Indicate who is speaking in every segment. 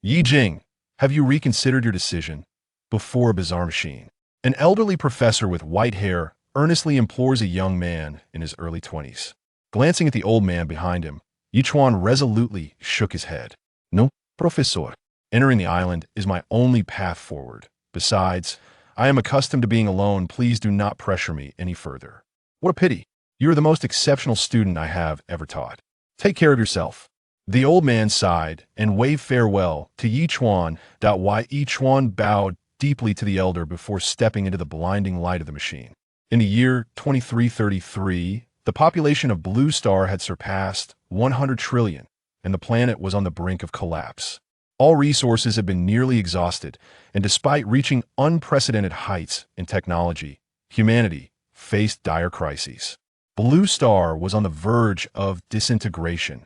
Speaker 1: Yi Jing, have you reconsidered your decision? Before a bizarre machine. An elderly professor with white hair earnestly implores a young man in his early 20s. Glancing at the old man behind him, Chuan resolutely shook his head. No, professor. Entering the island is my only path forward. Besides, I am accustomed to being alone. Please do not pressure me any further. What a pity. You are the most exceptional student I have ever taught. Take care of yourself. The old man sighed and waved farewell to Yi Chuan. Yi Chuan bowed deeply to the elder before stepping into the blinding light of the machine. In the year 2333, the population of Blue Star had surpassed 100 trillion, and the planet was on the brink of collapse. All resources had been nearly exhausted, and despite reaching unprecedented heights in technology, humanity faced dire crises. Blue Star was on the verge of disintegration.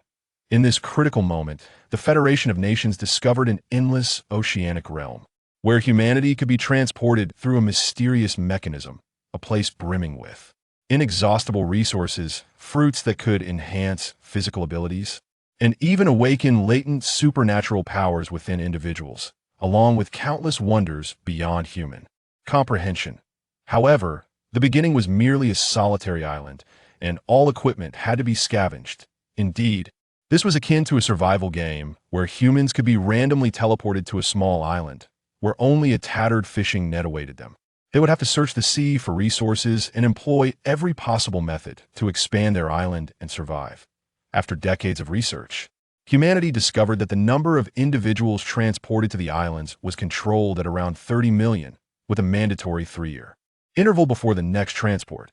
Speaker 1: In this critical moment, the Federation of Nations discovered an endless oceanic realm, where humanity could be transported through a mysterious mechanism, a place brimming with inexhaustible resources, fruits that could enhance physical abilities, and even awaken latent supernatural powers within individuals, along with countless wonders beyond human comprehension. However, the beginning was merely a solitary island, and all equipment had to be scavenged. Indeed, this was akin to a survival game where humans could be randomly teleported to a small island, where only a tattered fishing net awaited them. They would have to search the sea for resources and employ every possible method to expand their island and survive. After decades of research, humanity discovered that the number of individuals transported to the islands was controlled at around 30 million, with a mandatory 3-year interval before the next transport.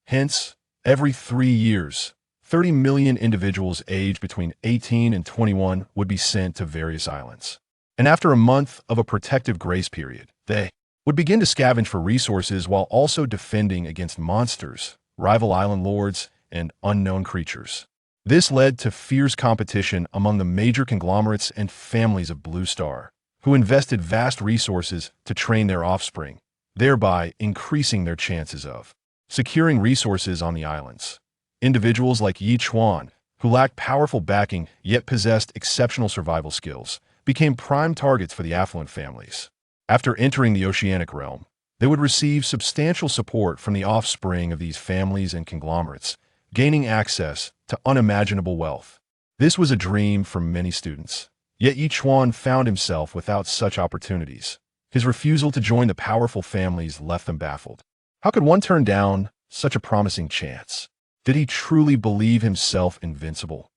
Speaker 1: Hence, every 3 years, 30 million individuals aged between 18 and 21 would be sent to various islands. And after a month of a protective grace period, they would begin to scavenge for resources while also defending against monsters, rival island lords, and unknown creatures. This led to fierce competition among the major conglomerates and families of Blue Star, who invested vast resources to train their offspring, thereby increasing their chances of securing resources on the islands. Individuals like Yi Chuan, who lacked powerful backing yet possessed exceptional survival skills, became prime targets for the affluent families. After entering the oceanic realm, they would receive substantial support from the offspring of these families and conglomerates, gaining access to unimaginable wealth. This was a dream for many students, yet Yi Chuan found himself without such opportunities. His refusal to join the powerful families left them baffled. How could one turn down such a promising chance? Did he truly believe himself invincible?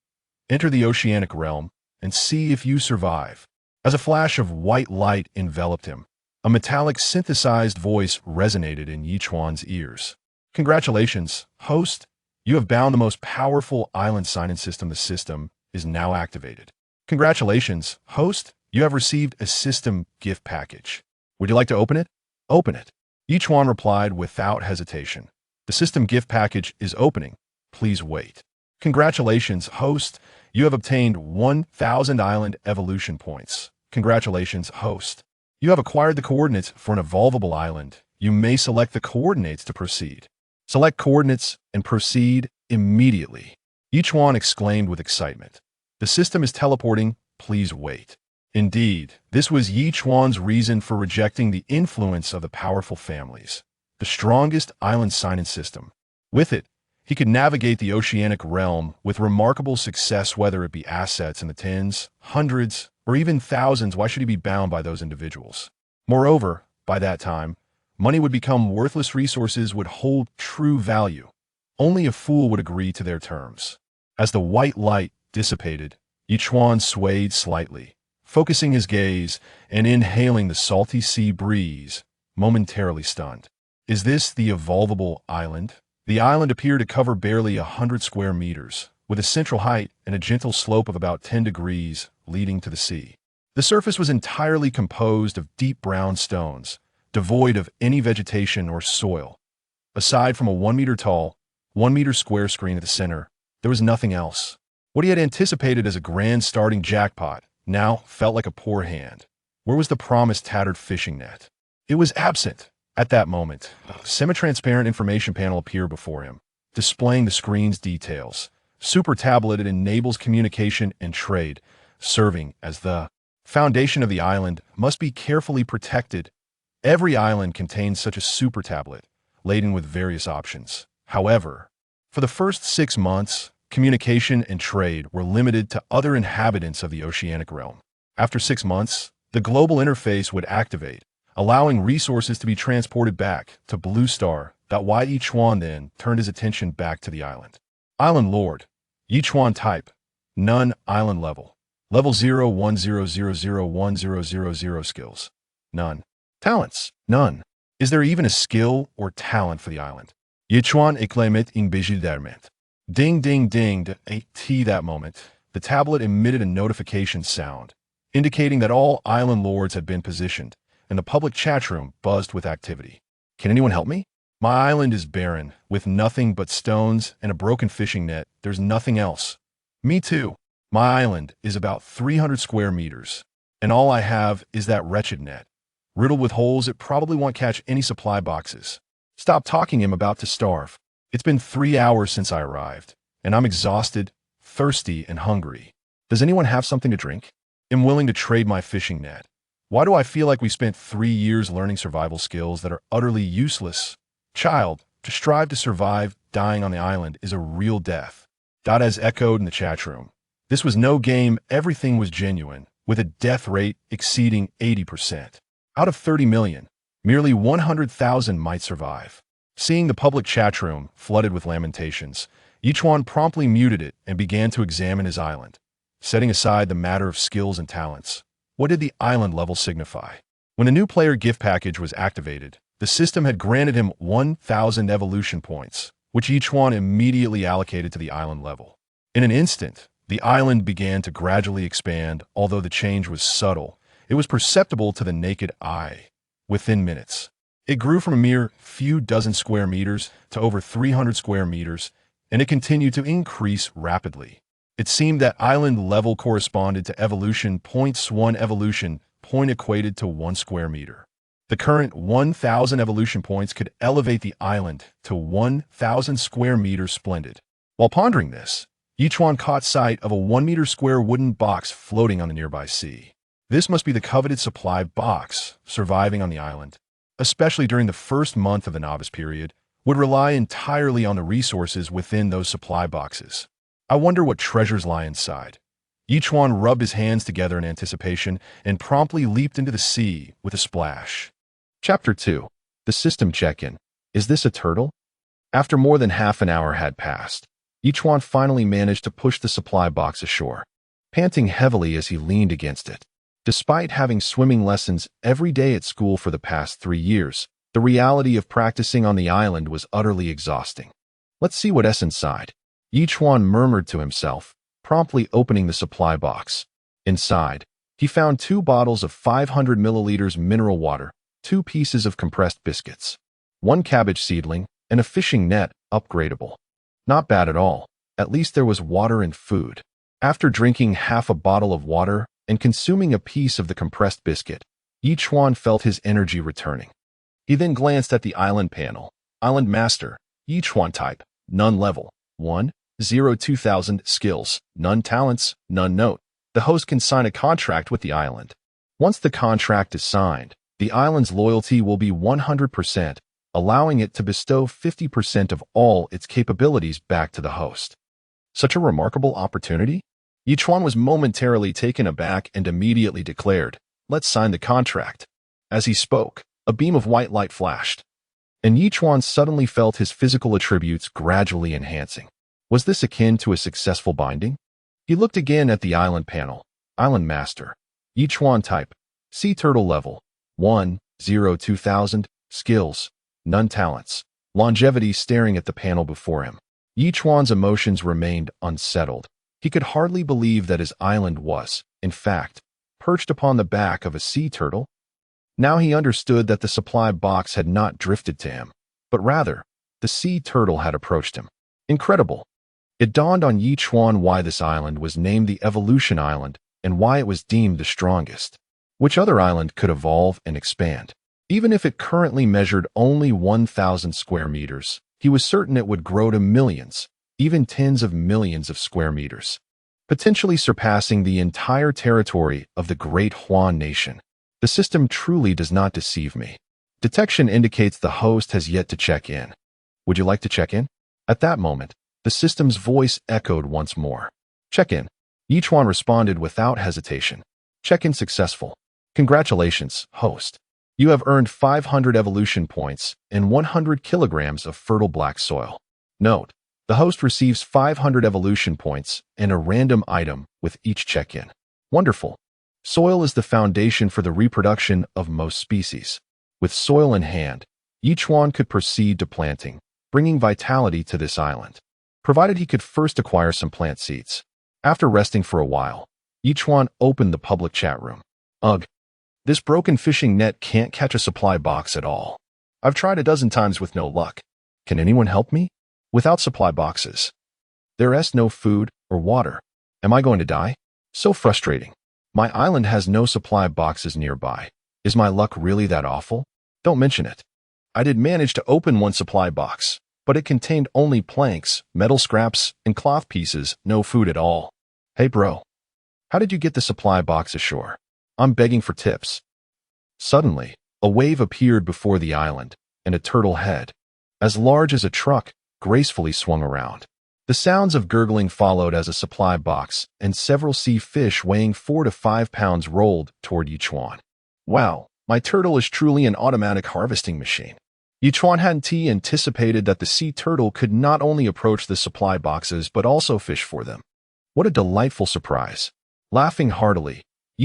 Speaker 1: Enter the oceanic realm and see if you survive. As a flash of white light enveloped him, a metallic synthesized voice resonated in Yi Chuan's ears. Congratulations, host. You have bound the most powerful island sign-in system. The system is now activated. Congratulations, host. You have received a system gift package. Would you like to open it? Open it. Yi Chuan replied without hesitation. The system gift package is opening. Please wait. Congratulations, host. You have obtained 1,000 island evolution points. Congratulations, host. You have acquired the coordinates for an evolvable island. You may select the coordinates to proceed. Select coordinates and proceed immediately. Yi Chuan exclaimed with excitement. The system is teleporting. Please wait. Indeed, this was Yi Chuan's reason for rejecting the influence of the powerful families, the strongest island sign-in system. With it, he could navigate the oceanic realm with remarkable success, whether it be assets in the tens, hundreds, or even thousands. Why should he be bound by those individuals? Moreover, by that time, money would become worthless. Resources would hold true value. Only a fool would agree to their terms. As the white light dissipated, Yi Chuan swayed slightly, focusing his gaze and inhaling the salty sea breeze, momentarily stunned. Is this the Evolvable Island? The island appeared to cover barely 100 square meters, with a central height and a gentle slope of about 10 degrees leading to the sea. The surface was entirely composed of deep brown stones, devoid of any vegetation or soil. Aside from a 1-meter-tall, 1-meter square screen at the center, there was nothing else. What he had anticipated as a grand starting jackpot now felt like a poor hand. Where was the promised tattered fishing net? It was absent. At that moment, a semi-transparent information panel appeared before him, displaying the screen's details. Super tablet, it enables communication and trade, serving as the foundation of the island must be carefully protected. Every island contains such a super tablet, laden with various options. However, for the first 6 months, communication and trade were limited to other inhabitants of the oceanic realm. After 6 months, the global interface would activate, allowing resources to be transported back to Blue Star. Chuan then turned his attention back to the island. Island Lord. Chuan type. None. Island level. Level 010001000 skills. None. Talents. None. Is there even a skill or talent for the island? Chuan éclamet in bijouderment. Ding ding ding. That moment, the tablet emitted a notification sound, indicating that all island lords had been positioned, and the public chat room buzzed with activity. Can anyone help me? My island is barren, with nothing but stones and a broken fishing net. There's nothing else. Me too. My island is about 300 square meters, and all I have is that wretched net. Riddled with holes, it probably won't catch any supply boxes. Stop talking, I'm about to starve. It's been 3 hours since I arrived, and I'm exhausted, thirsty, and hungry. Does anyone have something to drink? I'm willing to trade my fishing net. Why do I feel like we spent 3 years learning survival skills that are utterly useless? Child, to strive to survive, dying on the island is a real death. As echoed in the chat room. This was no game, everything was genuine, with a death rate exceeding 80%. Out of 30 million, merely 100,000 might survive. Seeing the public chat room flooded with lamentations, Chuan promptly muted it and began to examine his island. Setting aside the matter of skills and talents, what did the island level signify? When a new player gift package was activated, the system had granted him 1,000 evolution points, which Chuan immediately allocated to the island level. In an instant, the island began to gradually expand. Although the change was subtle, it was perceptible to the naked eye. Within minutes, it grew from a mere few dozen square meters to over 300 square meters, and it continued to increase rapidly. It seemed that island level corresponded to evolution points. 1 evolution point equated to 1 square meter. The current 1,000 evolution points could elevate the island to 1,000 square meters splendid. While pondering this, Chuan caught sight of a 1 meter square wooden box floating on the nearby sea. This must be the coveted supply box. Surviving on the island, especially during the first month of the novice period, would rely entirely on the resources within those supply boxes. I wonder what treasures lie inside. Chuan rubbed his hands together in anticipation and promptly leaped into the sea with a splash. Chapter 2. The System Check-In. Is this a turtle? After more than half an hour had passed, Chuan finally managed to push the supply box ashore, panting heavily as he leaned against it. Despite having swimming lessons every day at school for the past 3 years, the reality of practicing on the island was utterly exhausting. Let's see what's inside, Chuan murmured to himself, promptly opening the supply box. Inside, he found 2 bottles of 500 milliliters mineral water, 2 pieces of compressed biscuits, 1 cabbage seedling, and a fishing net, upgradable. Not bad at all. At least there was water and food. After drinking half a bottle of water and consuming a piece of the compressed biscuit, Chuan felt his energy returning. He then glanced at the island panel. Island Master, Chuan type, none level, 1,02000 skills, none talents, none note. The host can sign a contract with the island. Once the contract is signed, the island's loyalty will be 100%, allowing it to bestow 50% of all its capabilities back to the host. Such a remarkable opportunity? Chuan was momentarily taken aback and immediately declared, "Let's sign the contract." As he spoke, a beam of white light flashed, and Chuan suddenly felt his physical attributes gradually enhancing. Was this akin to a successful binding? He looked again at the island panel. Island Master, Chuan type, sea turtle level, 1,02000 skills, none talents. Longevity. Staring at the panel before him, Chuan's emotions remained unsettled. He could hardly believe that his island was, in fact, perched upon the back of a sea turtle. Now he understood that the supply box had not drifted to him, but rather, the sea turtle had approached him. Incredible. It dawned on Chuan why this island was named the Evolution Island and why it was deemed the strongest. Which other island could evolve and expand? Even if it currently measured only 1,000 square meters, he was certain it would grow to millions, even tens of millions of square meters. potentially surpassing the entire territory of the Great Chuan Nation. The system truly does not deceive me. Detection indicates the host has yet to check in. Would you like to check in? At that moment, the system's voice echoed once more. Check in. Chuan responded without hesitation. Check-in successful. Congratulations, host. You have earned 500 evolution points and 100 kilograms of fertile black soil. Note, the host receives 500 evolution points and a random item with each check-in. Wonderful. Soil is the foundation for the reproduction of most species. With soil in hand, Chuan could proceed to planting, bringing vitality to this island, provided he could first acquire some plant seeds. After resting for a while, Chuan opened the public chat room. Ugh. This broken fishing net can't catch a supply box at all. I've tried a dozen times with no luck. Can anyone help me? Without supply boxes, there is no food or water. Am I going to die? So frustrating. My island has no supply boxes nearby. Is my luck really that awful? Don't mention it. I did manage to open one supply box, but it contained only planks, metal scraps, and cloth pieces, no food at all. Hey bro, how did you get the supply box ashore? I'm begging for tips. Suddenly, a wave appeared before the island, and a turtle head, as large as a truck, gracefully swung around. The sounds of gurgling followed as a supply box and several sea fish weighing 4 to 5 pounds rolled toward Chuan. Wow, my turtle is truly an automatic harvesting machine. Chuan hadn't anticipated that the sea turtle could not only approach the supply boxes but also fish for them. What a delightful surprise. Laughing heartily,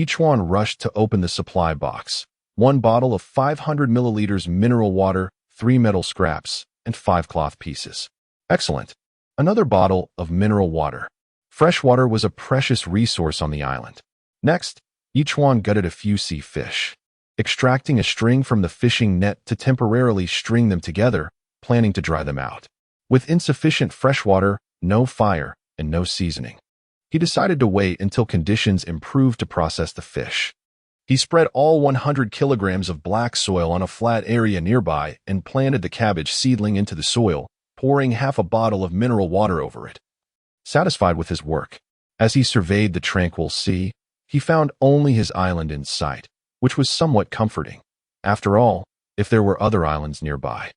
Speaker 1: Chuan rushed to open the supply box. 1 bottle of 500 milliliters mineral water, 3 metal scraps, and 5 cloth pieces. Excellent. Another bottle of mineral water. Fresh water was a precious resource on the island. Next, Chuan gutted a few sea fish, extracting a string from the fishing net to temporarily string them together, planning to dry them out. With insufficient fresh water, no fire, and no seasoning, he decided to wait until conditions improved to process the fish. He spread all 100 kilograms of black soil on a flat area nearby and planted the cabbage seedling into the soil, pouring half a bottle of mineral water over it. Satisfied with his work, as he surveyed the tranquil sea, he found only his island in sight, which was somewhat comforting. After all, if there were other islands nearby,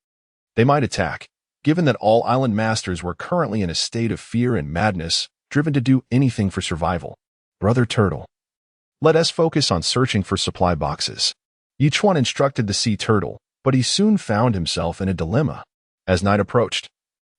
Speaker 1: they might attack, given that all island masters were currently in a state of fear and madness, driven to do anything for survival. Brother Turtle, let us focus on searching for supply boxes. Chuan instructed the sea turtle, but he soon found himself in a dilemma. As night approached,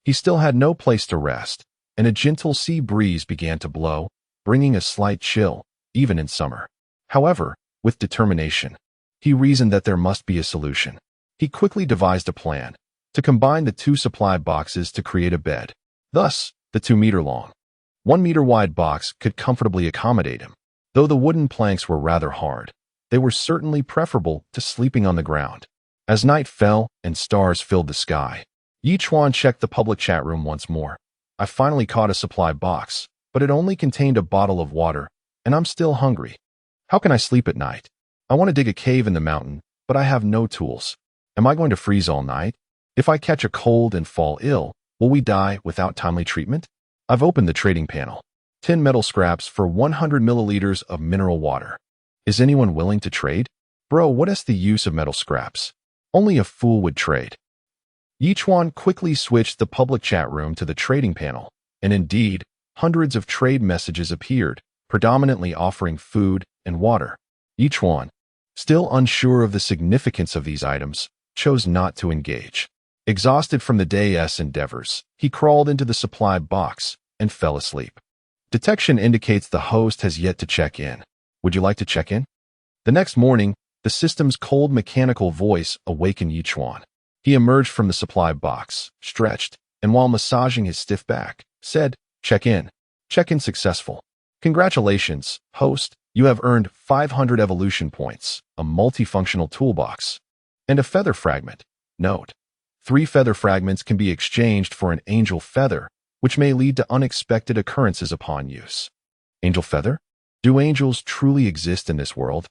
Speaker 1: he still had no place to rest, and a gentle sea breeze began to blow, bringing a slight chill, even in summer. However, with determination, he reasoned that there must be a solution. He quickly devised a plan to combine the 2 supply boxes to create a bed. Thus, the 2-meter-long, 1-meter-wide box could comfortably accommodate him. Though the wooden planks were rather hard, they were certainly preferable to sleeping on the ground. As night fell and stars filled the sky, Chuan checked the public chat room once more. I finally caught a supply box, but it only contained a bottle of water, and I'm still hungry. How can I sleep at night? I want to dig a cave in the mountain, but I have no tools. Am I going to freeze all night? If I catch a cold and fall ill, will we die without timely treatment? I've opened the trading panel. 10 metal scraps for 100 milliliters of mineral water. Is anyone willing to trade? Bro, what is the use of metal scraps? Only a fool would trade. Chuan quickly switched the public chat room to the trading panel, and indeed, hundreds of trade messages appeared, predominantly offering food and water. Chuan, still unsure of the significance of these items, chose not to engage. Exhausted from the day's endeavors, he crawled into the supply box and fell asleep. Detection indicates the host has yet to check in. Would you like to check in? The next morning, the system's cold mechanical voice awakened Chuan. He emerged from the supply box, stretched, and while massaging his stiff back, said, Check in. Check-in successful. Congratulations, host. You have earned 500 evolution points, a multifunctional toolbox, and a feather fragment. Note, 3 feather fragments can be exchanged for an angel feather, which may lead to unexpected occurrences upon use. Angel feather? Do angels truly exist in this world?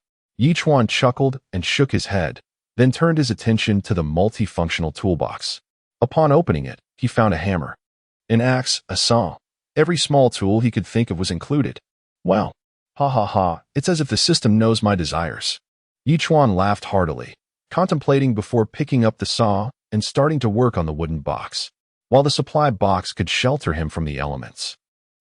Speaker 1: Chuan chuckled and shook his head, then turned his attention to the multifunctional toolbox. Upon opening it, he found a hammer, an axe, a saw, Every small tool he could think of was included. Well, ha ha ha, it's as if the system knows my desires. Chuan laughed heartily, contemplating before picking up the saw and starting to work on the wooden box. While the supply box could shelter him from the elements,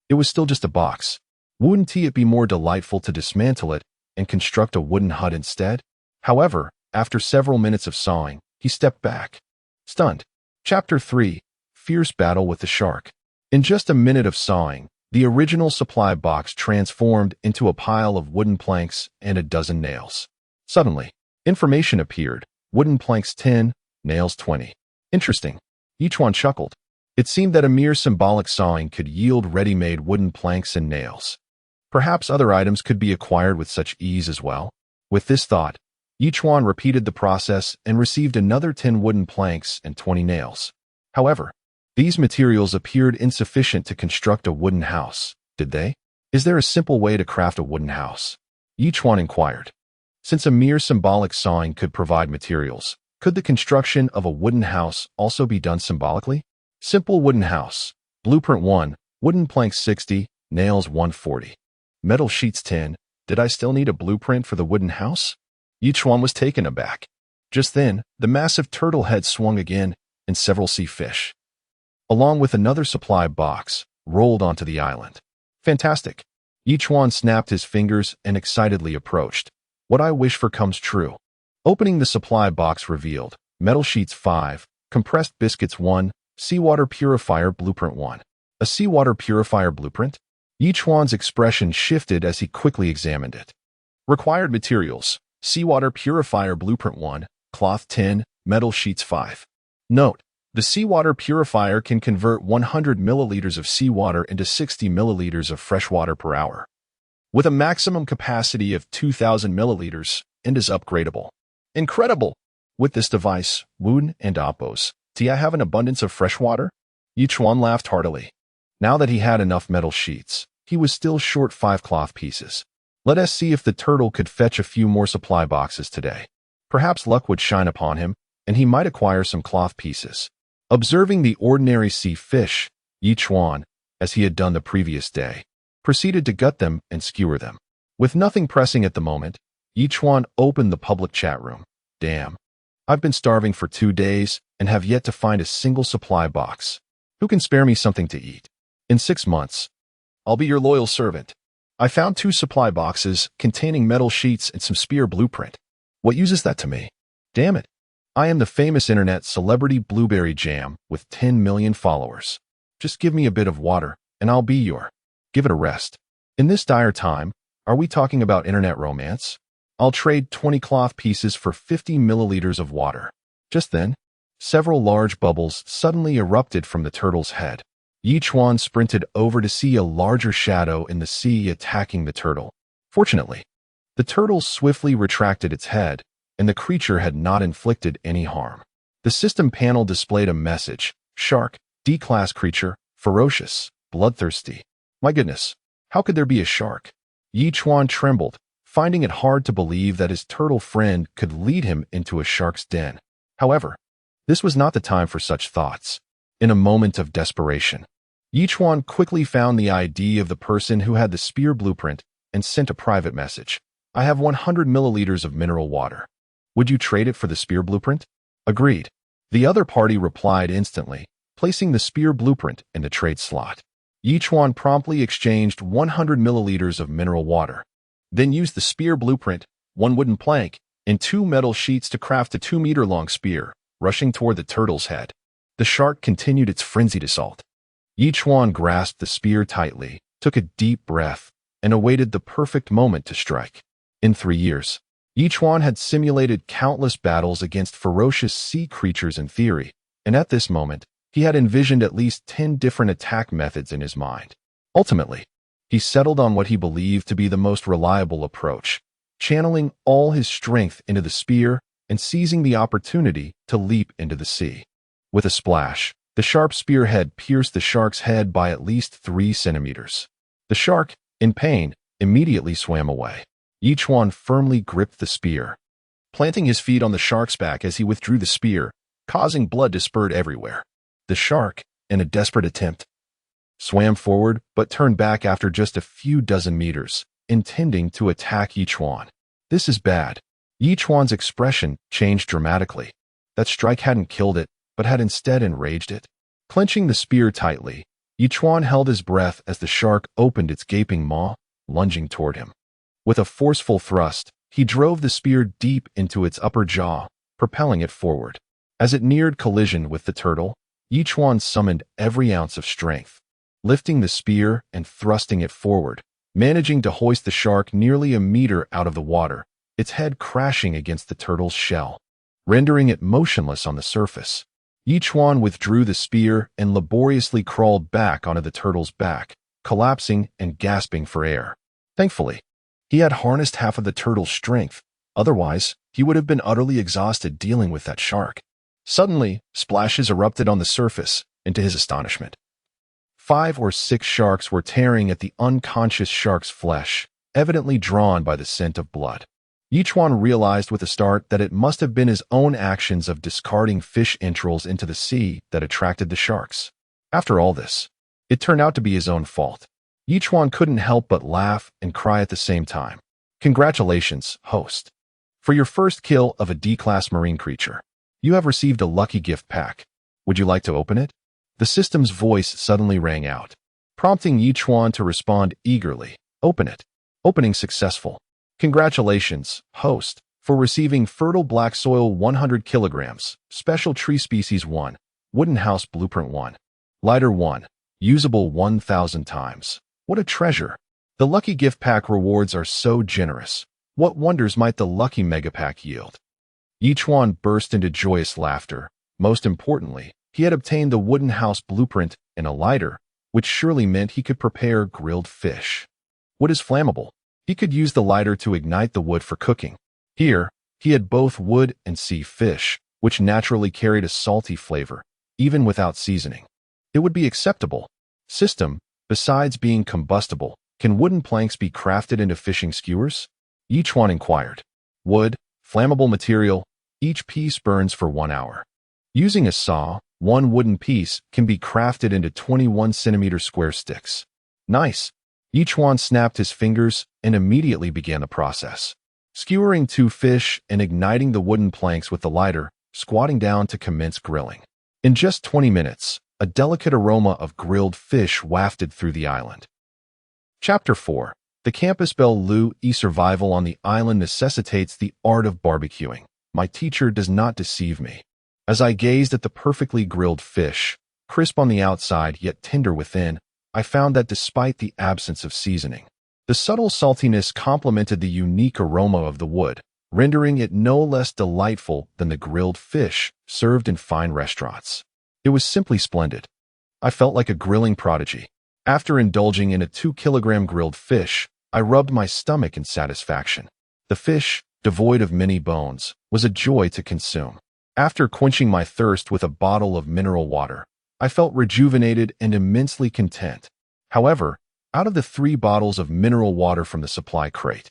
Speaker 1: it was still just a box. Wouldn't it be more delightful to dismantle it and construct a wooden hut instead? However, after several minutes of sawing, he stepped back, stunned. Chapter 3: Fierce Battle with the Shark. In just a minute of sawing, the original supply box transformed into a pile of wooden planks and a dozen nails. Suddenly, information appeared. Wooden planks 10, nails 20. Interesting. Chuan chuckled. It seemed that a mere symbolic sawing could yield ready-made wooden planks and nails. Perhaps other items could be acquired with such ease as well. With this thought, Chuan repeated the process and received another 10 wooden planks and 20 nails. However, these materials appeared insufficient to construct a wooden house, did they? Is there a simple way to craft a wooden house? Chuan inquired. Since a mere symbolic sawing could provide materials, could the construction of a wooden house also be done symbolically? Simple wooden house. Blueprint 1, wooden planks 60, nails 140. Metal sheets 10. Did I still need a blueprint for the wooden house? Chuan was taken aback. Just then, the massive turtle head swung again, and several sea fish, along with another supply box, rolled onto the island. Fantastic. Chuan snapped his fingers and excitedly approached. What I wish for comes true. Opening the supply box revealed metal sheets 5, compressed biscuits 1, seawater purifier blueprint 1. A seawater purifier blueprint? Chuan's expression shifted as he quickly examined it. Required materials: seawater purifier blueprint 1, cloth 10, metal sheets 5. Note: the seawater purifier can convert 100 milliliters of seawater into 60 milliliters of fresh water per hour, with a maximum capacity of 2,000 milliliters, and is upgradable. Incredible! With this device, Woon and Appos, do I have an abundance of fresh water? Chuan laughed heartily. Now that he had enough metal sheets, he was still short 5 cloth pieces. Let us see if the turtle could fetch a few more supply boxes today. Perhaps luck would shine upon him, and he might acquire some cloth pieces. Observing the ordinary sea fish, Chuan, as he had done the previous day, proceeded to gut them and skewer them. With nothing pressing at the moment, Chuan opened the public chat room. Damn. I've been starving for 2 days and have yet to find a single supply box. Who can spare me something to eat? In 6 months, I'll be your loyal servant. I found 2 supply boxes containing metal sheets and some spear blueprint. What use is that to me? Damn it. I am the famous internet celebrity Blueberry Jam with 10 million followers. Just give me a bit of water, and I'll be your. Give it a rest. In this dire time, are we talking about internet romance? I'll trade 20 cloth pieces for 50 milliliters of water. Just then, several large bubbles suddenly erupted from the turtle's head. Chuan sprinted over to see a larger shadow in the sea attacking the turtle. Fortunately, the turtle swiftly retracted its head, and the creature had not inflicted any harm. The system panel displayed a message: Shark, D-class creature, ferocious, bloodthirsty. My goodness, how could there be a shark? Chuan trembled, finding it hard to believe that his turtle friend could lead him into a shark's den. However, this was not the time for such thoughts. In a moment of desperation, Chuan quickly found the ID of the person who had the spear blueprint and sent a private message. I have 100 milliliters of mineral water. Would you trade it for the spear blueprint? Agreed. The other party replied instantly, placing the spear blueprint in the trade slot. Chuan promptly exchanged 100 milliliters of mineral water, then used the spear blueprint, 1 wooden plank, and 2 metal sheets to craft a 2-meter-long spear, rushing toward the turtle's head. The shark continued its frenzied assault. Chuan grasped the spear tightly, took a deep breath, and awaited the perfect moment to strike. In 3 years, Chuan had simulated countless battles against ferocious sea creatures in theory, and at this moment, he had envisioned at least 10 different attack methods in his mind. Ultimately, he settled on what he believed to be the most reliable approach, channeling all his strength into the spear and seizing the opportunity to leap into the sea. With a splash, the sharp spearhead pierced the shark's head by at least 3 centimeters. The shark, in pain, immediately swam away. Chuan firmly gripped the spear, planting his feet on the shark's back as he withdrew the spear, causing blood to spurt everywhere. The shark, in a desperate attempt swam forward but turned back after just a few dozen meters, intending to attack Chuan. This is bad. Chuan's expression changed dramatically. That strike hadn't killed it, but had instead enraged it. Clenching the spear tightly, Chuan held his breath as the shark opened its gaping maw, lunging toward him. With a forceful thrust, he drove the spear deep into its upper jaw, propelling it forward. As it neared collision with the turtle, Chuan summoned every ounce of strength, lifting the spear and thrusting it forward, managing to hoist the shark nearly a meter out of the water, its head crashing against the turtle's shell, rendering it motionless on the surface. Chuan withdrew the spear and laboriously crawled back onto the turtle's back, collapsing and gasping for air. Thankfully, he had harnessed half of the turtle's strength. Otherwise, he would have been utterly exhausted dealing with that shark. Suddenly, splashes erupted on the surface, and to his astonishment, 5 or 6 sharks were tearing at the unconscious shark's flesh, evidently drawn by the scent of blood. Chuan realized with a start that it must have been his own actions of discarding fish entrails into the sea that attracted the sharks. After all this, it turned out to be his own fault. Chuan couldn't help but laugh and cry at the same time. Congratulations, host. For your first kill of a D-class marine creature, you have received a lucky gift pack. Would you like to open it? The system's voice suddenly rang out, prompting Chuan to respond eagerly. Open it. Opening successful. Congratulations, host, for receiving fertile black soil 100 kilograms, special tree species 1, wooden house blueprint 1, lighter 1, usable 1,000 times. What a treasure. The lucky gift pack rewards are so generous. What wonders might the lucky mega pack yield? Chuan burst into joyous laughter. Most importantly, he had obtained the wooden house blueprint and a lighter, which surely meant he could prepare grilled fish. Wood is flammable. He could use the lighter to ignite the wood for cooking. Here, he had both wood and sea fish, which naturally carried a salty flavor, even without seasoning. It would be acceptable. System, besides being combustible, can wooden planks be crafted into fishing skewers? Chuan inquired. Wood, flammable material, each piece burns for 1 hour. Using a saw, one wooden piece can be crafted into 21 centimeter square sticks. Nice. Chuan snapped his fingers and immediately began the process. Skewering 2 fish and igniting the wooden planks with the lighter, squatting down to commence grilling. In just 20 minutes, a delicate aroma of grilled fish wafted through the island. Chapter 4. The Campus Belle survival on the island necessitates the art of barbecuing. My teacher does not deceive me. As I gazed at the perfectly grilled fish, crisp on the outside yet tender within, I found that despite the absence of seasoning, the subtle saltiness complemented the unique aroma of the wood, rendering it no less delightful than the grilled fish served in fine restaurants. It was simply splendid. I felt like a grilling prodigy. After indulging in a 2-kilogram grilled fish, I rubbed my stomach in satisfaction. The fish, devoid of many bones, was a joy to consume. After quenching my thirst with a bottle of mineral water, I felt rejuvenated and immensely content. However, out of the 3 bottles of mineral water from the supply crate,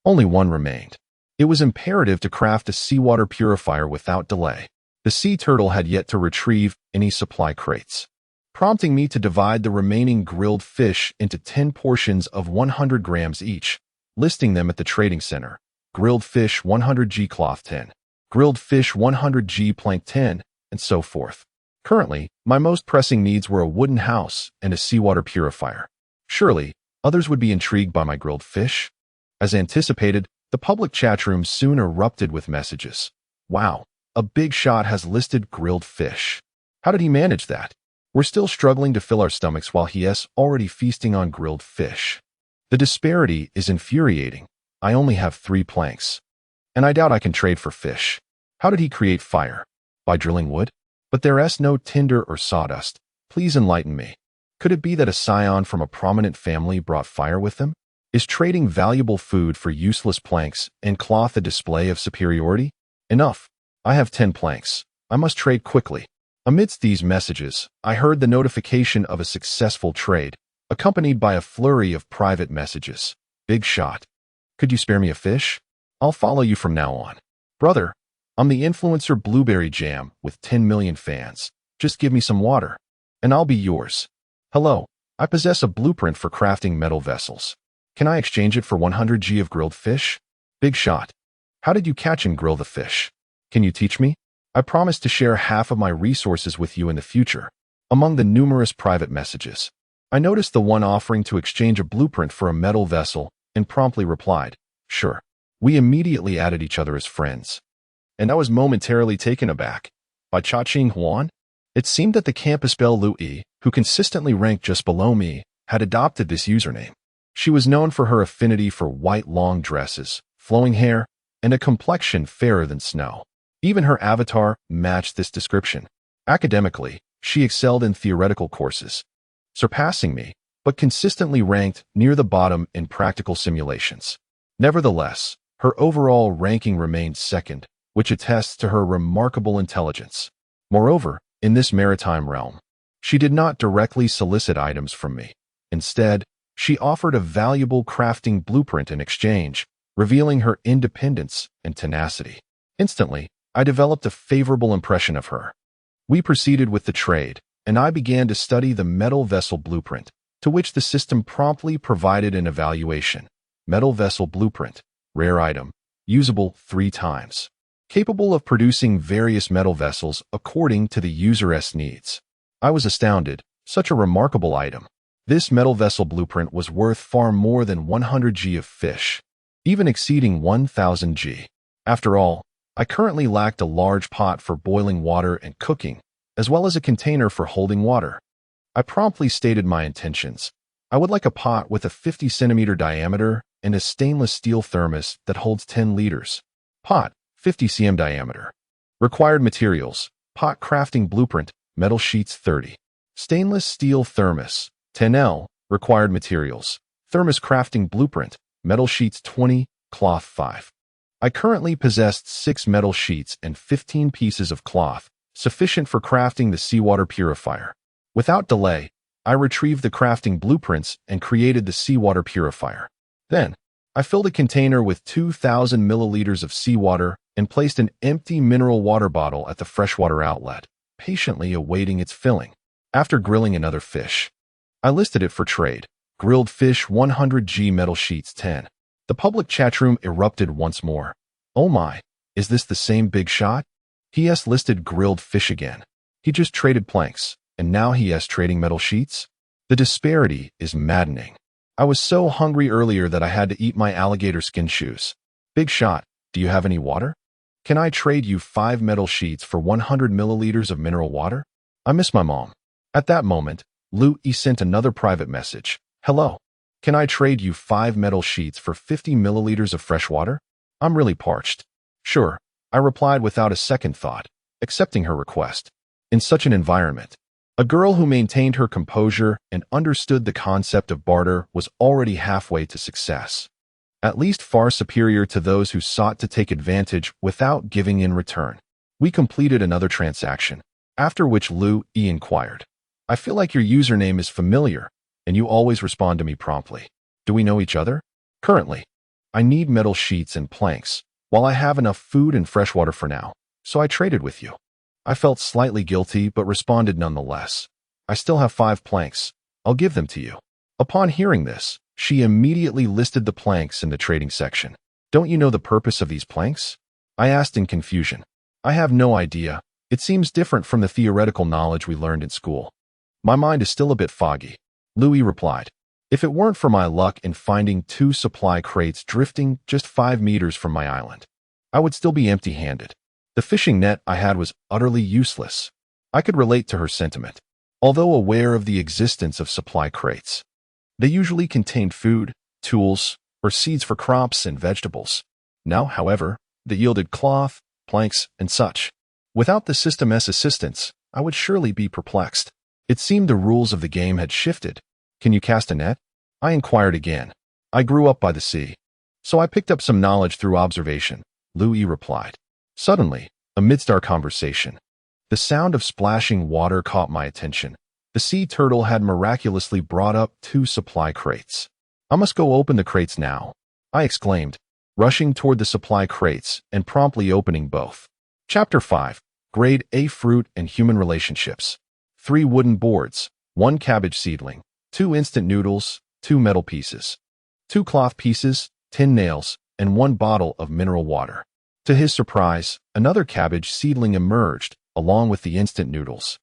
Speaker 1: only 1 remained. It was imperative to craft a seawater purifier without delay. The sea turtle had yet to retrieve any supply crates, prompting me to divide the remaining grilled fish into 10 portions of 100 grams each, listing them at the trading center. Grilled fish 100g cloth 10, grilled fish 100g plank 10, and so forth. Currently, my most pressing needs were a wooden house and a seawater purifier. Surely, others would be intrigued by my grilled fish. As anticipated, the public chat room soon erupted with messages. Wow, a big shot has listed grilled fish. How did he manage that? We're still struggling to fill our stomachs while he's already feasting on grilled fish. The disparity is infuriating. I only have 3 planks, and I doubt I can trade for fish. How did he create fire? By drilling wood? But there's no tinder or sawdust. Please enlighten me. Could it be that a scion from a prominent family brought fire with them? Is trading valuable food for useless planks and cloth a display of superiority? Enough. I have 10 planks. I must trade quickly. Amidst these messages, I heard the notification of a successful trade, accompanied by a flurry of private messages. Big shot. Could you spare me a fish? I'll follow you from now on. Brother, I'm the influencer Blueberry Jam with 10 million fans. Just give me some water, and I'll be yours. Hello, I possess a blueprint for crafting metal vessels. Can I exchange it for 100 g of grilled fish? Big shot. How did you catch and grill the fish? Can you teach me? I promise to share half of my resources with you in the future. Among the numerous private messages, I noticed the one offering to exchange a blueprint for a metal vessel and promptly replied, sure. We immediately added each other as friends. And I was momentarily taken aback by Cha-Ching Huan. It seemed that the Campus Belle Lui, who consistently ranked just below me, had adopted this username. She was known for her affinity for white long dresses, flowing hair, and a complexion fairer than snow. Even her avatar matched this description. Academically, she excelled in theoretical courses, surpassing me, but consistently ranked near the bottom in practical simulations. Nevertheless, her overall ranking remained second, which attests to her remarkable intelligence. Moreover, in this maritime realm, she did not directly solicit items from me. Instead, she offered a valuable crafting blueprint in exchange, revealing her independence and tenacity. Instantly, I developed a favorable impression of her. We proceeded with the trade, and I began to study the metal vessel blueprint, to which the system promptly provided an evaluation. Metal vessel blueprint, rare item, usable 3 times. Capable of producing various metal vessels according to the user's needs. I was astounded. Such a remarkable item. This metal vessel blueprint was worth far more than 100 g of fish, even exceeding 1000 g. After all, I currently lacked a large pot for boiling water and cooking, as well as a container for holding water. I promptly stated my intentions. I would like a pot with a 50-centimeter diameter and a stainless steel thermos that holds 10 liters. Pot, 50 cm diameter. Required materials, pot crafting blueprint, metal sheets 30. Stainless steel thermos, 10L. Required materials, thermos crafting blueprint, metal sheets 20, cloth 5. I currently possessed 6 metal sheets and 15 pieces of cloth, sufficient for crafting the seawater purifier. Without delay, I retrieved the crafting blueprints and created the seawater purifier. Then, I filled a container with 2,000 milliliters of seawater and placed an empty mineral water bottle at the freshwater outlet, patiently awaiting its filling. After grilling another fish, I listed it for trade. Grilled fish 100 g metal sheets 10. The public chatroom erupted once more. Oh my, is this the same big shot? He has listed grilled fish again. He just traded planks, and now he has trading metal sheets? The disparity is maddening. I was so hungry earlier that I had to eat my alligator skin shoes. Big shot, do you have any water? Can I trade you 5 metal sheets for 100 milliliters of mineral water? I miss my mom. At that moment, Lui sent another private message. Hello. Can I trade you 5 metal sheets for 50 milliliters of fresh water? I'm really parched. Sure, I replied without a second thought, accepting her request. In such an environment, a girl who maintained her composure and understood the concept of barter was already halfway to success. At least far superior to those who sought to take advantage without giving in return. We completed another transaction, after which Lui inquired. I feel like your username is familiar, and you always respond to me promptly. Do we know each other? Currently, I need metal sheets and planks, while I have enough food and fresh water for now, so I traded with you. I felt slightly guilty but responded nonetheless. I still have 5 planks. I'll give them to you. Upon hearing this, she immediately listed the planks in the trading section. Don't you know the purpose of these planks? I asked in confusion. I have no idea. It seems different from the theoretical knowledge we learned in school. My mind is still a bit foggy. Lui replied. If it weren't for my luck in finding 2 supply crates drifting just 5 meters from my island, I would still be empty-handed. The fishing net I had was utterly useless. I could relate to her sentiment. Although aware of the existence of supply crates, they usually contained food, tools, or seeds for crops and vegetables. Now, however, they yielded cloth, planks, and such. Without the system's assistance, I would surely be perplexed. It seemed the rules of the game had shifted. Can you cast a net? I inquired again. I grew up by the sea, so I picked up some knowledge through observation, Lui replied. Suddenly, amidst our conversation, the sound of splashing water caught my attention. The sea turtle had miraculously brought up 2 supply crates. I must go open the crates now, I exclaimed, rushing toward the supply crates and promptly opening both. Chapter 5. Grade A Fruit and Human Relationships. 3 wooden boards, 1 cabbage seedling, 2 instant noodles, 2 metal pieces, 2 cloth pieces, 10 nails, and 1 bottle of mineral water. To his surprise, another cabbage seedling emerged, along with the instant noodles.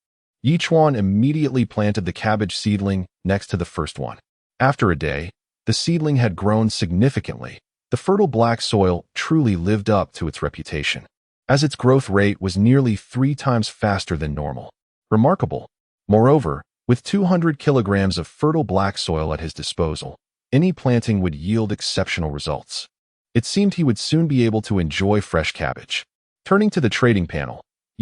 Speaker 1: Chuan immediately planted the cabbage seedling next to the first one. After a day, the seedling had grown significantly. The fertile black soil truly lived up to its reputation, as its growth rate was nearly 3 times faster than normal. Remarkable. Moreover, with 200 kilograms of fertile black soil at his disposal, any planting would yield exceptional results. It seemed he would soon be able to enjoy fresh cabbage. Turning to the trading panel,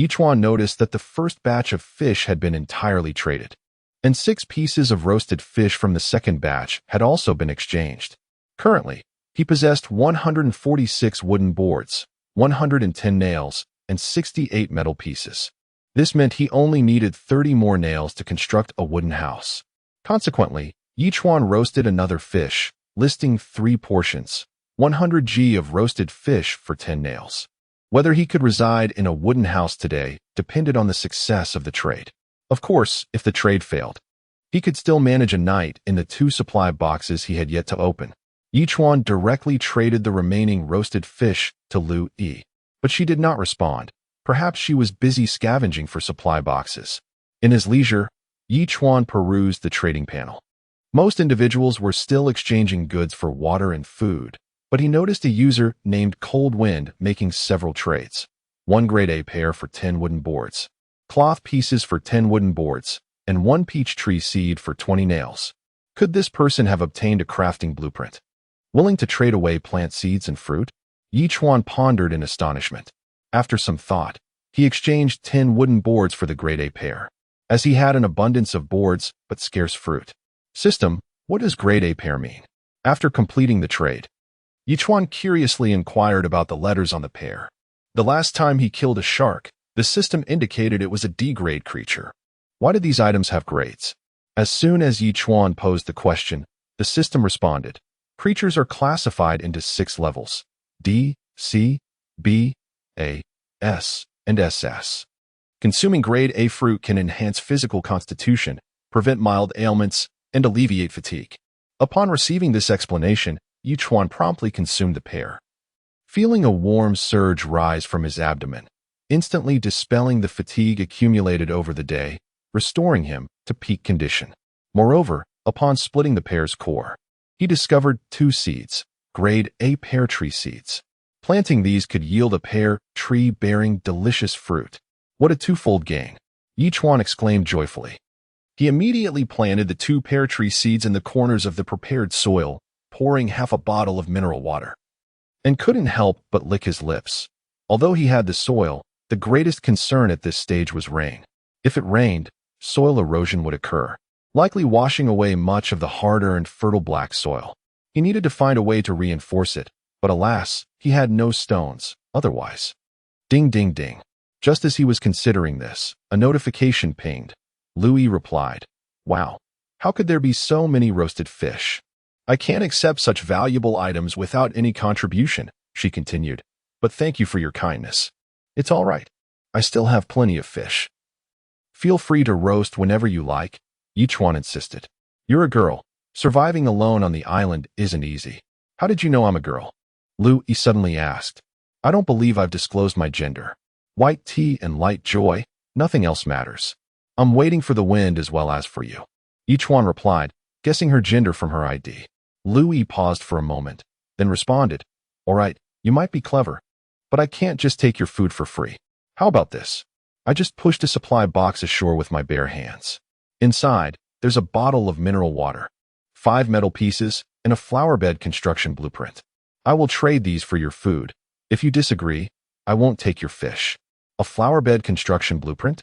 Speaker 1: Chuan noticed that the first batch of fish had been entirely traded, and 6 pieces of roasted fish from the second batch had also been exchanged. Currently, he possessed 146 wooden boards, 110 nails, and 68 metal pieces. This meant he only needed 30 more nails to construct a wooden house. Consequently, Chuan roasted another fish, listing 3 portions, 100 g of roasted fish for 10 nails. Whether he could reside in a wooden house today depended on the success of the trade. Of course, if the trade failed, he could still manage a night in the 2 supply boxes he had yet to open. Chuan directly traded the remaining roasted fish to Lu Yi, but she did not respond. Perhaps she was busy scavenging for supply boxes. In his leisure, Chuan perused the trading panel. Most individuals were still exchanging goods for water and food, but he noticed a user named Cold Wind making several trades. 1 grade A pear for 10 wooden boards, cloth pieces for 10 wooden boards, and 1 peach tree seed for 20 nails. Could this person have obtained a crafting blueprint? Willing to trade away plant seeds and fruit? Chuan pondered in astonishment. After some thought, he exchanged 10 wooden boards for the grade A pear, as he had an abundance of boards but scarce fruit. System, what does grade A pear mean? After completing the trade, Chuan curiously inquired about the letters on the pear. The last time he killed a shark, the system indicated it was a D-grade creature. Why did these items have grades? As soon as Chuan posed the question, the system responded. Creatures are classified into 6 levels: D, C, B, A, S, and SS. Consuming grade A fruit can enhance physical constitution, prevent mild ailments, and alleviate fatigue. Upon receiving this explanation, Chuan promptly consumed the pear, feeling a warm surge rise from his abdomen, instantly dispelling the fatigue accumulated over the day, restoring him to peak condition. Moreover, upon splitting the pear's core, he discovered 2 seeds, grade A pear tree seeds. Planting these could yield a pear tree bearing delicious fruit. What a twofold gain! Chuan exclaimed joyfully. He immediately planted the 2 pear tree seeds in the corners of the prepared soil, pouring half a bottle of mineral water, and couldn't help but lick his lips. Although he had the soil, the greatest concern at this stage was rain. If it rained, soil erosion would occur, likely washing away much of the harder and fertile black soil. He needed to find a way to reinforce it, but alas, he had no stones, otherwise. Ding ding ding. Just as he was considering this, a notification pinged. Louis replied, "Wow, how could there be so many roasted fish? I can't accept such valuable items without any contribution," she continued, "but thank you for your kindness. It's all right. I still have plenty of fish. Feel free to roast whenever you like," Chuan insisted. "You're a girl. Surviving alone on the island isn't easy." "How did you know I'm a girl?" Louis suddenly asked. "I don't believe I've disclosed my gender. White tea and light joy, nothing else matters. I'm waiting for the wind as well as for you," Chuan replied, guessing her gender from her ID. Louis paused for a moment, then responded, "All right, you might be clever, but I can't just take your food for free. How about this? I just pushed a supply box ashore with my bare hands. Inside, there's a bottle of mineral water, 5 metal pieces, and a flower bed construction blueprint. I will trade these for your food. If you disagree, I won't take your fish." A flower bed construction blueprint?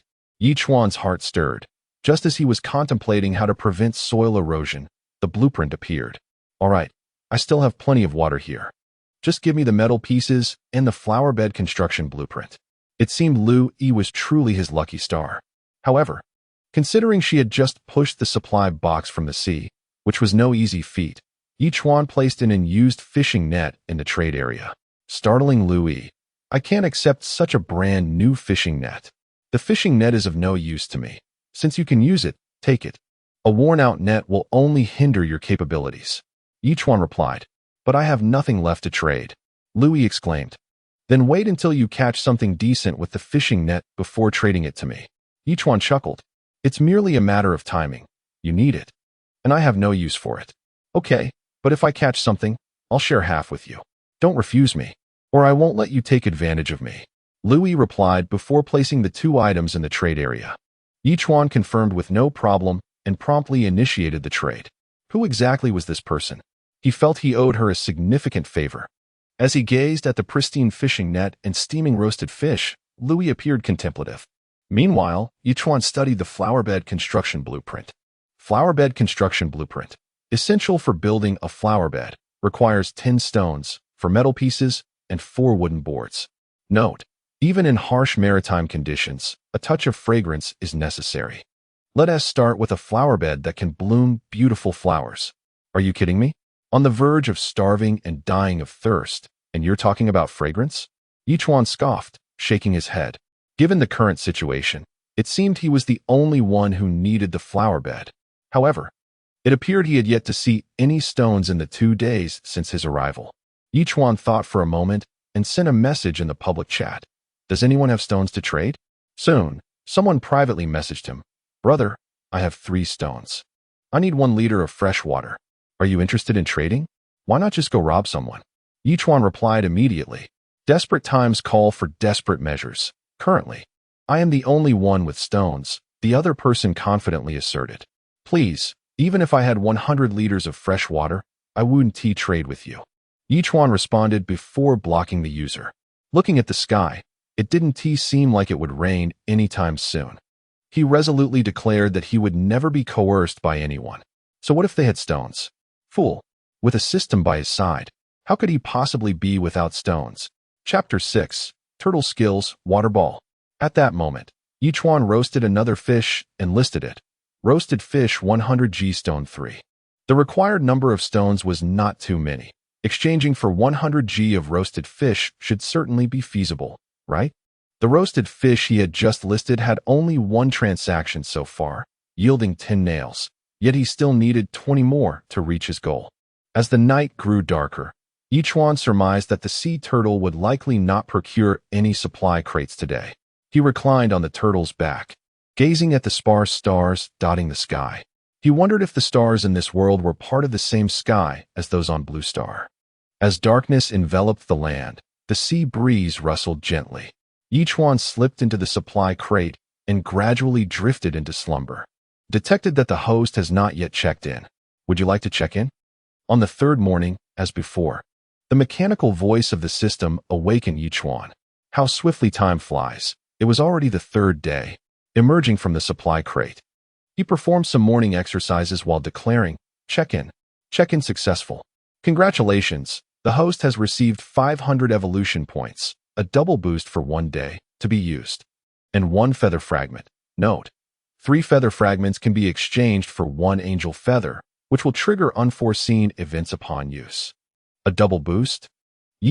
Speaker 1: Chuan's heart stirred. Just as he was contemplating how to prevent soil erosion, the blueprint appeared. "All right, I still have plenty of water here. Just give me the metal pieces and the flower bed construction blueprint." It seemed Lu Yi was truly his lucky star. However, considering she had just pushed the supply box from the sea, which was no easy feat, Chuan placed an unused fishing net in the trade area. Startling Lu Yi, "I can't accept such a brand new fishing net. The fishing net is of no use to me. Since you can use it, take it." A worn-out net will only hinder your capabilities. Chuan replied. But I have nothing left to trade. Louis exclaimed. Then wait until you catch something decent with the fishing net before trading it to me. Chuan chuckled. It's merely a matter of timing. You need it. And I have no use for it. Okay, but if I catch something, I'll share half with you. Don't refuse me, or I won't let you take advantage of me. Louis replied before placing the 2 items in the trade area. Chuan confirmed with no problem and promptly initiated the trade. Who exactly was this person? He felt he owed her a significant favor. As he gazed at the pristine fishing net and steaming roasted fish, Louis appeared contemplative. Meanwhile, Chuan studied the flowerbed construction blueprint. Flowerbed construction blueprint. Essential for building a flowerbed, requires 10 stones, 4 metal pieces, and 4 wooden boards. Note: even in harsh maritime conditions, a touch of fragrance is necessary. Let us start with a flowerbed that can bloom beautiful flowers. Are you kidding me? On the verge of starving and dying of thirst, and you're talking about fragrance? Chuan scoffed, shaking his head. Given the current situation, it seemed he was the only one who needed the flowerbed. However, it appeared he had yet to see any stones in the 2 days since his arrival. Chuan thought for a moment and sent a message in the public chat. Does anyone have stones to trade? Soon, someone privately messaged him. Brother, I have 3 stones. I need 1 liter of fresh water. Are you interested in trading? Why not just go rob someone? Chuan replied immediately. Desperate times call for desperate measures. Currently, I am the only one with stones, the other person confidently asserted. Please, even if I had 100 liters of fresh water, I wouldn't trade with you. Chuan responded before blocking the user. Looking at the sky, it didn't seem like it would rain anytime soon. He resolutely declared that he would never be coerced by anyone. So what if they had stones? Fool. With a system by his side, how could he possibly be without stones? Chapter 6. Turtle Skills, Water Ball. At that moment, Chuan roasted another fish and listed it. Roasted fish 100 G stone 3. The required number of stones was not too many. Exchanging for 100 G of roasted fish should certainly be feasible, right? The roasted fish he had just listed had only 1 transaction so far, yielding 10 nails, yet he still needed 20 more to reach his goal. As the night grew darker, Chuan surmised that the sea turtle would likely not procure any supply crates today. He reclined on the turtle's back, gazing at the sparse stars dotting the sky. He wondered if the stars in this world were part of the same sky as those on Blue Star. As darkness enveloped the land, the sea breeze rustled gently. Chuan slipped into the supply crate and gradually drifted into slumber. Detected that the host has not yet checked in. Would you like to check in? On the 3rd morning, as before, the mechanical voice of the system awakened Chuan. How swiftly time flies. It was already the 3rd day. Emerging from the supply crate, he performed some morning exercises while declaring, Check-in. Check-in successful. Congratulations, the host has received 500 evolution points, a double boost for 1 day, to be used. And 1 feather fragment. Note: 3 feather fragments can be exchanged for 1 angel feather, which will trigger unforeseen events upon use. A double boost?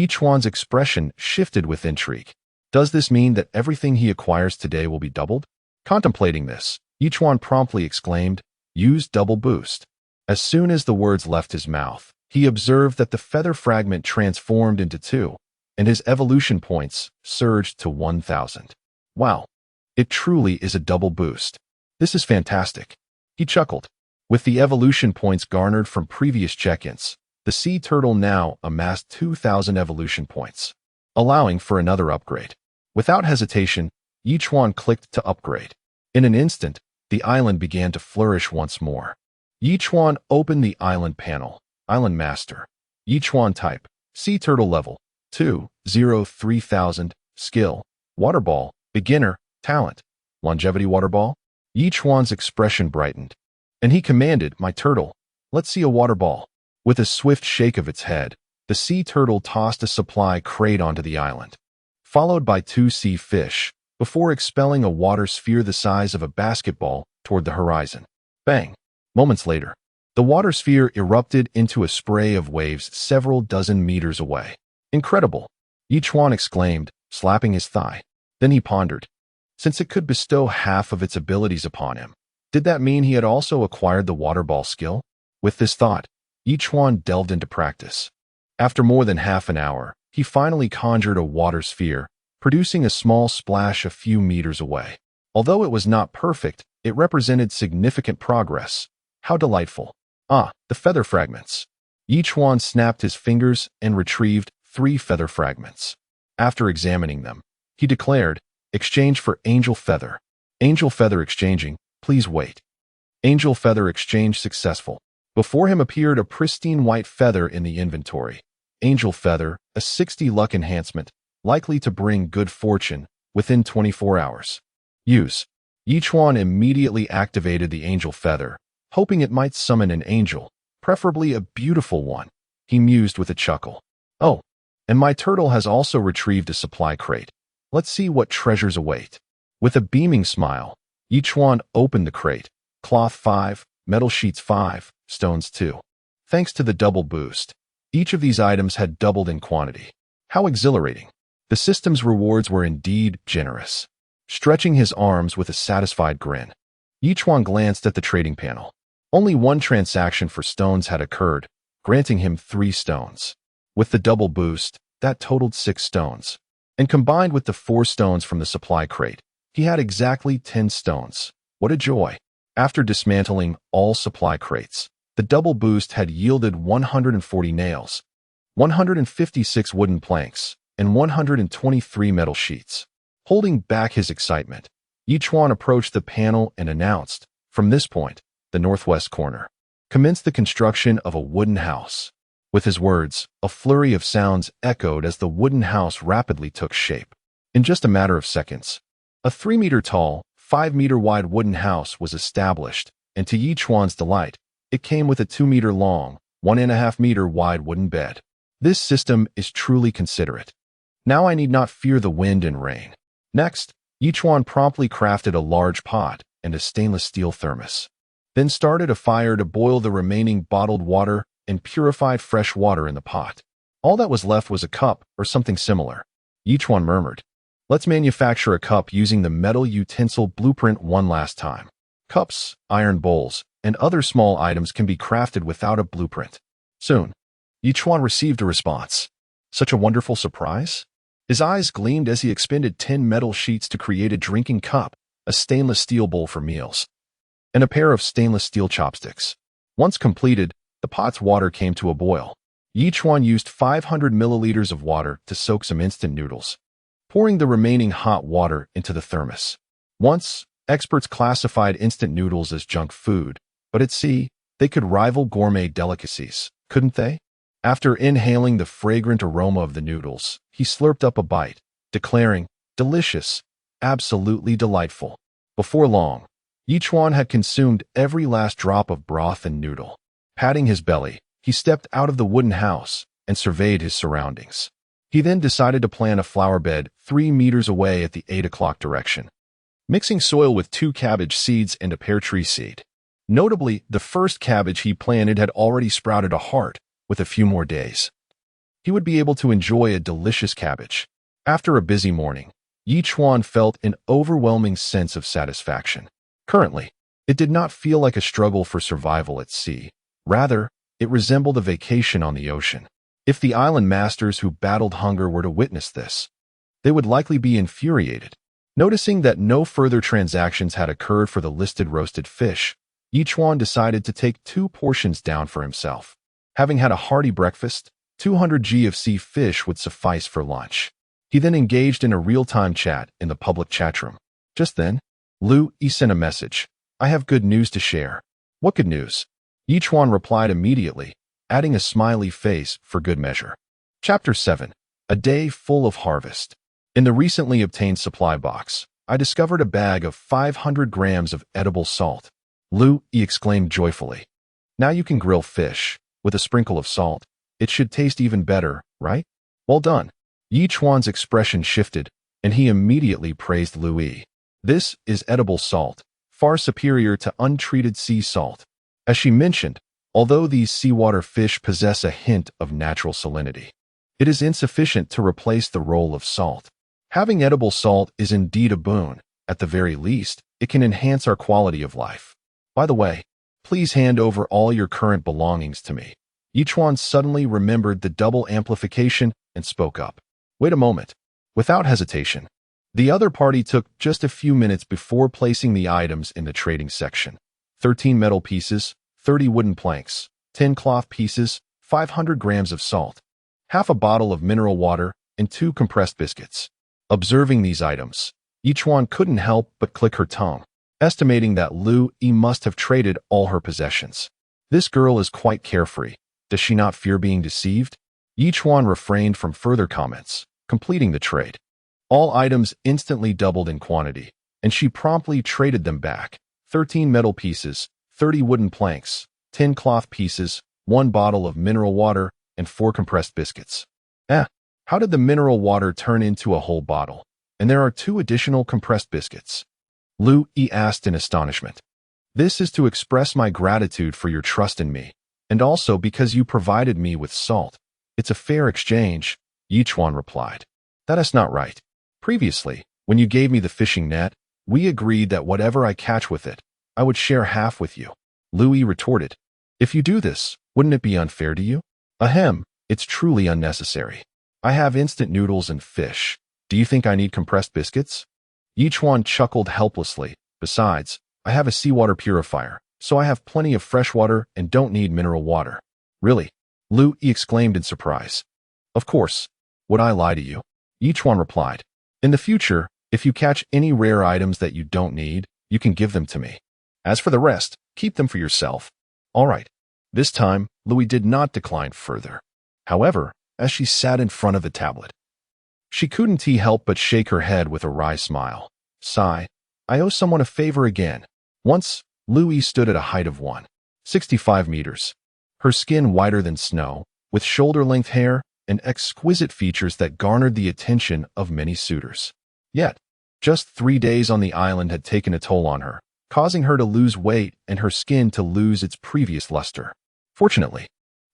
Speaker 1: Chuan's expression shifted with intrigue. Does this mean that everything he acquires today will be doubled? Contemplating this, Chuan promptly exclaimed, Use double boost. As soon as the words left his mouth, he observed that the feather fragment transformed into 2, and his evolution points surged to 1,000. Wow, it truly is a double boost. This is fantastic. He chuckled. With the evolution points garnered from previous check-ins, the sea turtle now amassed 2,000 evolution points, allowing for another upgrade. Without hesitation, Chuan clicked to upgrade. In an instant, the island began to flourish once more. Chuan opened the island panel. Island Master. Chuan type. Sea turtle level. 203,000. Skill. Water ball. Beginner. Talent. Longevity water ball. Chuan's expression brightened, and he commanded, My turtle, let's see a water ball. With a swift shake of its head, the sea turtle tossed a supply crate onto the island, followed by 2 sea fish, before expelling a water sphere the size of a basketball toward the horizon. Bang! Moments later, the water sphere erupted into a spray of waves several dozen meters away. Incredible! Chuan exclaimed, slapping his thigh. Then he pondered. Since it could bestow half of its abilities upon him, Did that mean he had also acquired the water ball skill? With this thought, Chuan delved into practice. After more than half an hour, he finally conjured a water sphere, producing a small splash a few meters away. Although it was not perfect, it represented significant progress. How delightful. Ah, the feather fragments. Chuan snapped his fingers and retrieved 3 feather fragments. After examining them, he declared, "Exchange for angel feather. Angel feather exchanging, please wait." Angel feather exchange successful. Before him appeared a pristine white feather in the inventory. Angel feather, a 60 luck enhancement, likely to bring good fortune within 24 hours. Use. Chuan immediately activated the angel feather, hoping it might summon an angel, preferably a beautiful one. He mused with a chuckle. Oh, and my turtle has also retrieved a supply crate. Let's see what treasures await. With a beaming smile, Chuan opened the crate. Cloth 5, metal sheets 5, stones 2. Thanks to the double boost, each of these items had doubled in quantity. How exhilarating. The system's rewards were indeed generous. Stretching his arms with a satisfied grin, Chuan glanced at the trading panel. Only one transaction for stones had occurred, granting him 3 stones. With the double boost, that totaled 6 stones. And combined with the 4 stones from the supply crate, he had exactly 10 stones. What a joy. After dismantling all supply crates, the double boost had yielded 140 nails, 156 wooden planks, and 123 metal sheets. Holding back his excitement, Chuan approached the panel and announced, from this point, the northwest corner, commence the construction of a wooden house. With his words, a flurry of sounds echoed as the wooden house rapidly took shape. In just a matter of seconds, a 3-meter-tall, 5-meter-wide wooden house was established, and to Chuan's delight, it came with a 2-meter-long, 1.5-meter-wide wooden bed. This system is truly considerate. Now I need not fear the wind and rain. Next, Chuan promptly crafted a large pot and a stainless steel thermos. Then started a fire to boil the remaining bottled water and purified fresh water in the pot. All that was left was a cup or something similar. Chuan murmured, "Let's manufacture a cup using the metal utensil blueprint one last time." Cups, iron bowls, and other small items can be crafted without a blueprint. Soon, Chuan received a response. Such a wonderful surprise? His eyes gleamed as he expended 10 metal sheets to create a drinking cup, a stainless steel bowl for meals, and a pair of stainless steel chopsticks. Once completed, the pot's water came to a boil. Chuan used 500 milliliters of water to soak some instant noodles, pouring the remaining hot water into the thermos. Once, experts classified instant noodles as junk food, but at sea, they could rival gourmet delicacies, couldn't they? After inhaling the fragrant aroma of the noodles, he slurped up a bite, declaring, "Delicious, absolutely delightful." Before long, Chuan had consumed every last drop of broth and noodle. Patting his belly, he stepped out of the wooden house and surveyed his surroundings. He then decided to plant a flower bed 3 meters away at the 8 o'clock direction, mixing soil with 2 cabbage seeds and a pear tree seed. Notably, the first cabbage he planted had already sprouted a heart. With a few more days, he would be able to enjoy a delicious cabbage. After a busy morning, Chuan felt an overwhelming sense of satisfaction. Currently, it did not feel like a struggle for survival at sea. Rather, it resembled a vacation on the ocean. If the island masters who battled hunger were to witness this, they would likely be infuriated. Noticing that no further transactions had occurred for the listed roasted fish, Chuan decided to take 2 portions down for himself. Having had a hearty breakfast, 200 g of sea fish would suffice for lunch. He then engaged in a real-time chat in the public chat room. Just then, Lu Yi sent a message. "I have good news to share." "What good news?" Chuan replied immediately, adding a smiley face for good measure. Chapter 7. A Day Full of Harvest. In the recently obtained supply box, I discovered a bag of 500 grams of edible salt. Lu Yi exclaimed joyfully. "Now you can grill fish. With a sprinkle of salt, it should taste even better, right? Well done." Chuan's expression shifted, and he immediately praised Lu Yi. "This is edible salt, far superior to untreated sea salt." As she mentioned, although these seawater fish possess a hint of natural salinity, it is insufficient to replace the role of salt. Having edible salt is indeed a boon. At the very least, it can enhance our quality of life. By the way, please hand over all your current belongings to me. Chuan suddenly remembered the double amplification and spoke up. Wait a moment. Without hesitation, the other party took just a few minutes before placing the items in the trading section. 13 metal pieces, 30 wooden planks, 10 cloth pieces, 500 grams of salt, half a bottle of mineral water, and 2 compressed biscuits. Observing these items, Chuan couldn't help but click her tongue, estimating that Lu Yi must have traded all her possessions. This girl is quite carefree. Does she not fear being deceived? Chuan refrained from further comments, completing the trade. All items instantly doubled in quantity, and she promptly traded them back. 13 metal pieces, 30 wooden planks, 10 cloth pieces, 1 bottle of mineral water, and 4 compressed biscuits. How did the mineral water turn into a whole bottle? And there are 2 additional compressed biscuits. Lu Yi asked in astonishment. This is to express my gratitude for your trust in me, and also because you provided me with salt. It's a fair exchange, Chuan replied. That is not right. Previously, when you gave me the fishing net, we agreed that whatever I catch with it, I would share half with you. Lu Yi retorted. If you do this, wouldn't it be unfair to you? Ahem, it's truly unnecessary. I have instant noodles and fish. Do you think I need compressed biscuits? Chuan chuckled helplessly. Besides, I have a seawater purifier, so I have plenty of fresh water and don't need mineral water. Really? Lu Yi exclaimed in surprise. Of course. Would I lie to you? Chuan replied. In the future, if you catch any rare items that you don't need, you can give them to me. As for the rest, keep them for yourself. All right. This time, Lu Yi did not decline further. However, as she sat in front of the tablet, she couldn't help but shake her head with a wry smile. Sigh. I owe someone a favor again. Once, Lu Yi stood at a height of 165 meters. Her skin whiter than snow, with shoulder-length hair and exquisite features that garnered the attention of many suitors. Yet, just 3 days on the island had taken a toll on her, causing her to lose weight and her skin to lose its previous luster. Fortunately,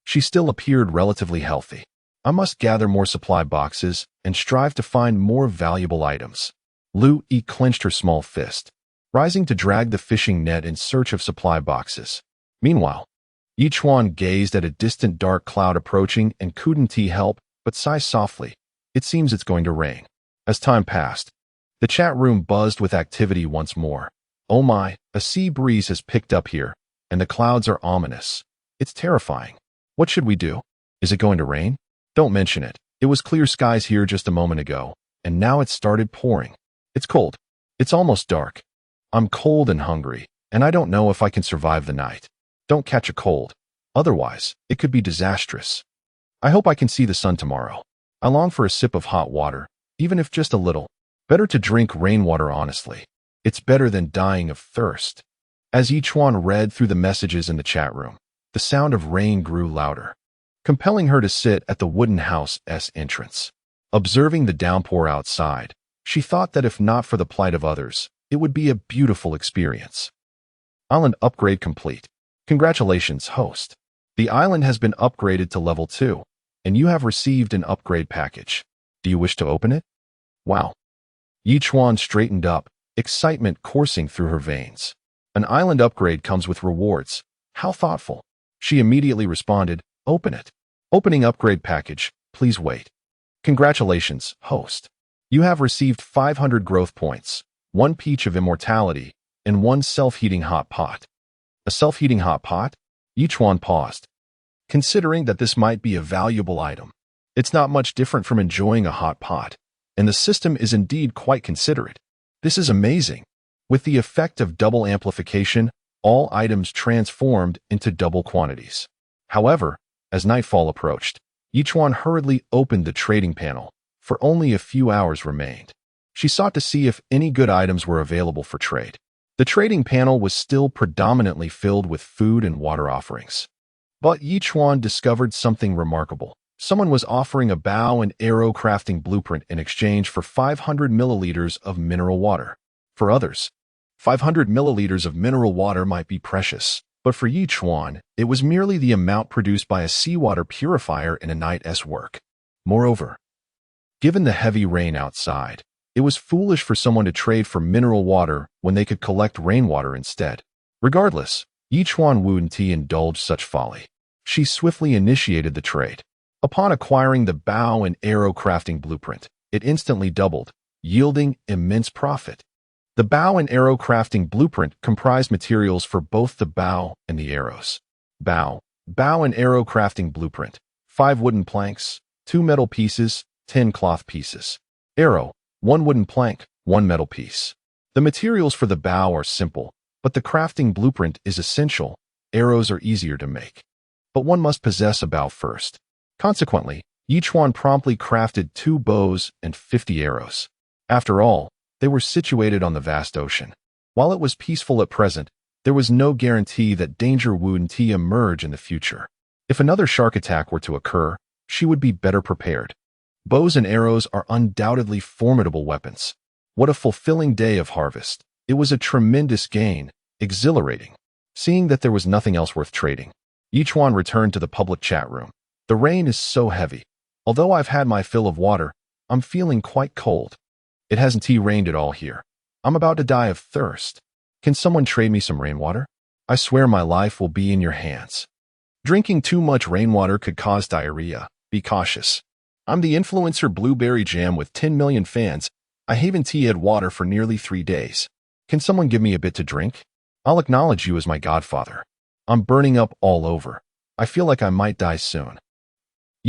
Speaker 1: she still appeared relatively healthy. I must gather more supply boxes and strive to find more valuable items. Lu Yi clenched her small fist, rising to drag the fishing net in search of supply boxes. Meanwhile, Chuan gazed at a distant dark cloud approaching and couldn't help but sigh softly. It seems it's going to rain. As time passed, the chat room buzzed with activity once more. Oh my, a sea breeze has picked up here, and the clouds are ominous. It's terrifying. What should we do? Is it going to rain? Don't mention it. It was clear skies here just a moment ago, and now it's started pouring. It's cold. It's almost dark. I'm cold and hungry, and I don't know if I can survive the night. Don't catch a cold. Otherwise, it could be disastrous. I hope I can see the sun tomorrow. I long for a sip of hot water, even if just a little. Better to drink rainwater honestly. It's better than dying of thirst. As Chuan read through the messages in the chat room, the sound of rain grew louder, compelling her to sit at the wooden house's entrance. Observing the downpour outside, she thought that if not for the plight of others, it would be a beautiful experience. Island upgrade complete. Congratulations, host. The island has been upgraded to level 2, and you have received an upgrade package. Do you wish to open it? Wow. Chuan straightened up, excitement coursing through her veins. An island upgrade comes with rewards. How thoughtful. She immediately responded, open it. Opening upgrade package, please wait. Congratulations, host. You have received 500 growth points, 1 peach of immortality, and 1 self-heating hot pot. A self-heating hot pot? Chuan paused, considering that this might be a valuable item. It's not much different from enjoying a hot pot, and the system is indeed quite considerate. This is amazing. With the effect of double amplification, all items transformed into double quantities. However, as nightfall approached, Chuan hurriedly opened the trading panel, for only a few hours remained. She sought to see if any good items were available for trade. The trading panel was still predominantly filled with food and water offerings. But Chuan discovered something remarkable. Someone was offering a bow and arrow crafting blueprint in exchange for 500 milliliters of mineral water. For others, 500 milliliters of mineral water might be precious, but for Chuan, it was merely the amount produced by a seawater purifier in a night's work. Moreover, given the heavy rain outside, it was foolish for someone to trade for mineral water when they could collect rainwater instead. Regardless, Chuan Wu-Nti indulged such folly. She swiftly initiated the trade. Upon acquiring the bow and arrow crafting blueprint, it instantly doubled, yielding immense profit. The bow and arrow crafting blueprint comprised materials for both the bow and the arrows. Bow and arrow crafting blueprint: 5 wooden planks, 2 metal pieces, 10 cloth pieces. Arrow: 1 wooden plank, 1 metal piece. The materials for the bow are simple, but the crafting blueprint is essential. Arrows are easier to make, but one must possess a bow first. Consequently, Chuan promptly crafted 2 bows and 50 arrows. After all, they were situated on the vast ocean. While it was peaceful at present, there was no guarantee that danger wouldn't emerge in the future. If another shark attack were to occur, she would be better prepared. Bows and arrows are undoubtedly formidable weapons. What a fulfilling day of harvest. It was a tremendous gain, exhilarating. Seeing that there was nothing else worth trading, Chuan returned to the public chat room. The rain is so heavy. Although I've had my fill of water, I'm feeling quite cold. It hasn't rained at all here. I'm about to die of thirst. Can someone trade me some rainwater? I swear my life will be in your hands. Drinking too much rainwater could cause diarrhea. Be cautious. I'm the influencer Blueberry Jam with 10 million fans. I haven't had water for nearly 3 days. Can someone give me a bit to drink? I'll acknowledge you as my godfather. I'm burning up all over. I feel like I might die soon.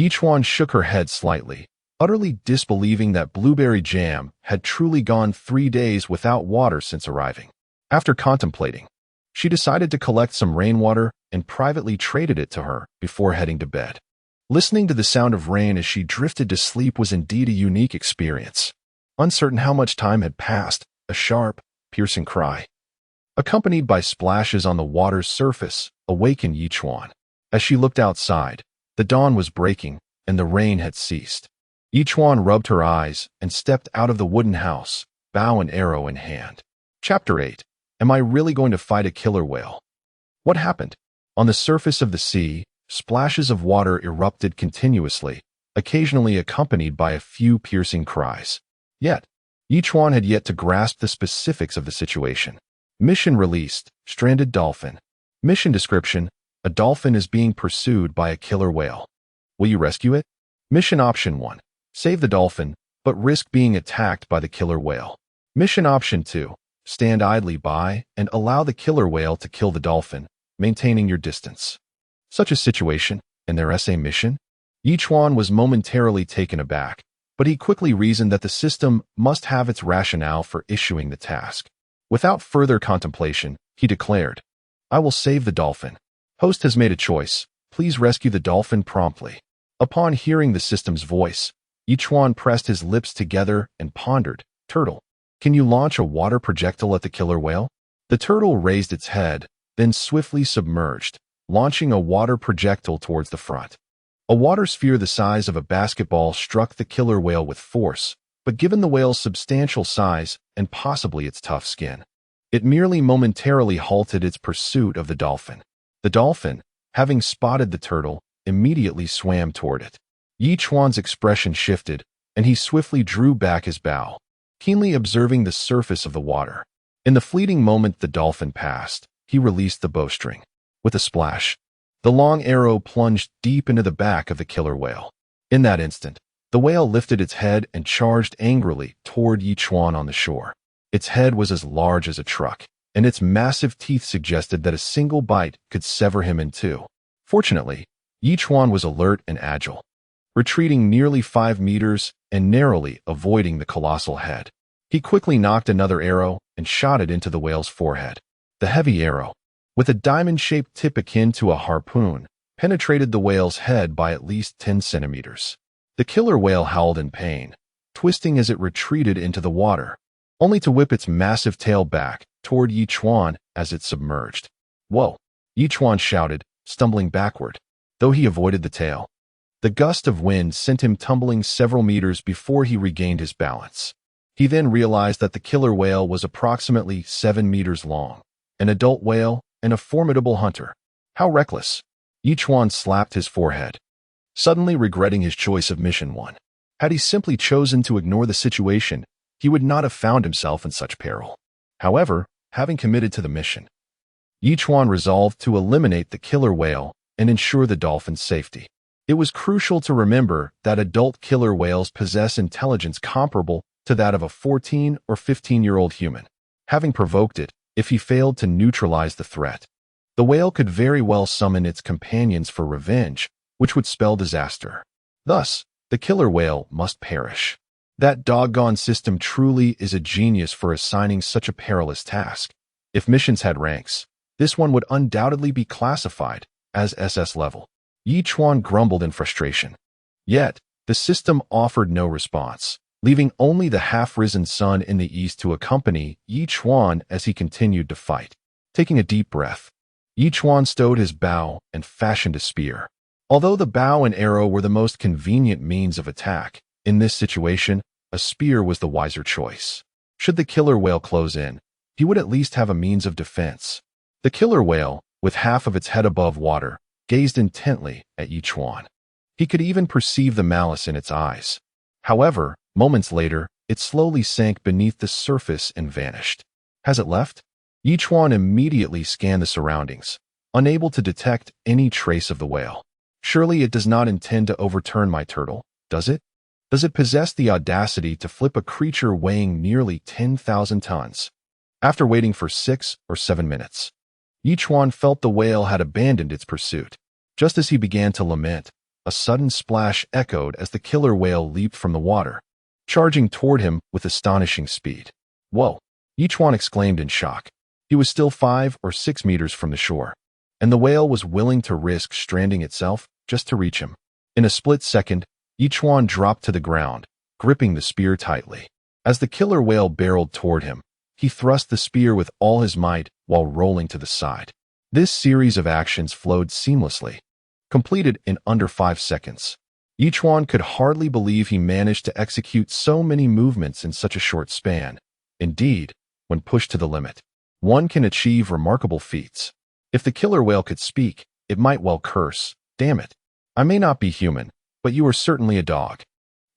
Speaker 1: Chuan shook her head slightly, utterly disbelieving that Blueberry Jam had truly gone 3 days without water since arriving. After contemplating, she decided to collect some rainwater and privately traded it to her before heading to bed. Listening to the sound of rain as she drifted to sleep was indeed a unique experience. Uncertain how much time had passed, a sharp, piercing cry, accompanied by splashes on the water's surface, awakened Chuan. As she looked outside, the dawn was breaking and the rain had ceased. Chuan rubbed her eyes and stepped out of the wooden house, bow and arrow in hand. Chapter 8. Am I really going to fight a killer whale? What happened? On the surface of the sea, splashes of water erupted continuously, occasionally accompanied by a few piercing cries. Yet, Chuan had yet to grasp the specifics of the situation. Mission released: stranded dolphin. Mission description: a dolphin is being pursued by a killer whale. Will you rescue it? Mission option 1. Save the dolphin, but risk being attacked by the killer whale. Mission option 2. Stand idly by and allow the killer whale to kill the dolphin, maintaining your distance. Such a situation, and their essay mission? Chuan was momentarily taken aback, but he quickly reasoned that the system must have its rationale for issuing the task. Without further contemplation, he declared, I will save the dolphin. Host has made a choice. Please rescue the dolphin promptly. Upon hearing the system's voice, Chuan pressed his lips together and pondered. Turtle, can you launch a water projectile at the killer whale? The turtle raised its head, then swiftly submerged, launching a water projectile towards the front. A water sphere the size of a basketball struck the killer whale with force, but given the whale's substantial size and possibly its tough skin, it merely momentarily halted its pursuit of the dolphin. The dolphin, having spotted the turtle, immediately swam toward it. Chuan's expression shifted, and he swiftly drew back his bow, keenly observing the surface of the water. In the fleeting moment the dolphin passed, he released the bowstring. With a splash, the long arrow plunged deep into the back of the killer whale. In that instant, the whale lifted its head and charged angrily toward Chuan on the shore. Its head was as large as a truck, and its massive teeth suggested that a single bite could sever him in two. Fortunately, Chuan was alert and agile, retreating nearly 5 meters and narrowly avoiding the colossal head. He quickly knocked another arrow and shot it into the whale's forehead. The heavy arrow, with a diamond-shaped tip akin to a harpoon, penetrated the whale's head by at least 10 centimeters. The killer whale howled in pain, twisting as it retreated into the water, only to whip its massive tail back toward Chuan as it submerged. Whoa! Chuan shouted, stumbling backward. Though he avoided the tail, the gust of wind sent him tumbling several meters before he regained his balance. He then realized that the killer whale was approximately 7 meters long, an adult whale and a formidable hunter. How reckless! Chuan slapped his forehead, suddenly regretting his choice of mission 1. Had he simply chosen to ignore the situation, he would not have found himself in such peril. However, having committed to the mission, Chuan resolved to eliminate the killer whale and ensure the dolphin's safety. It was crucial to remember that adult killer whales possess intelligence comparable to that of a 14 or 15-year-old human. Having provoked it, if he failed to neutralize the threat, the whale could very well summon its companions for revenge, which would spell disaster. Thus, the killer whale must perish. That doggone system truly is a genius for assigning such a perilous task. If missions had ranks, this one would undoubtedly be classified as SS level. Chuan grumbled in frustration. Yet, the system offered no response, leaving only the half-risen sun in the east to accompany Chuan as he continued to fight. Taking a deep breath, Chuan stowed his bow and fashioned a spear. Although the bow and arrow were the most convenient means of attack, in this situation, a spear was the wiser choice. Should the killer whale close in, he would at least have a means of defense. The killer whale, with half of its head above water, gazed intently at Chuan. He could even perceive the malice in its eyes. However, moments later, it slowly sank beneath the surface and vanished. Has it left? Chuan immediately scanned the surroundings, unable to detect any trace of the whale. Surely it does not intend to overturn my turtle, does it? Does it possess the audacity to flip a creature weighing nearly 10,000 tons? After waiting for 6 or 7 minutes, Chuan felt the whale had abandoned its pursuit. Just as he began to lament, a sudden splash echoed as the killer whale leaped from the water, charging toward him with astonishing speed. Whoa! Chuan exclaimed in shock. He was still 5 or 6 meters from the shore, and the whale was willing to risk stranding itself just to reach him. In a split second, Chuan dropped to the ground, gripping the spear tightly. As the killer whale barreled toward him, he thrust the spear with all his might while rolling to the side. This series of actions flowed seamlessly, completed in under 5 seconds. Chuan could hardly believe he managed to execute so many movements in such a short span. Indeed, when pushed to the limit, one can achieve remarkable feats. If the killer whale could speak, it might well curse. Damn it. I may not be human, but you are certainly a dog.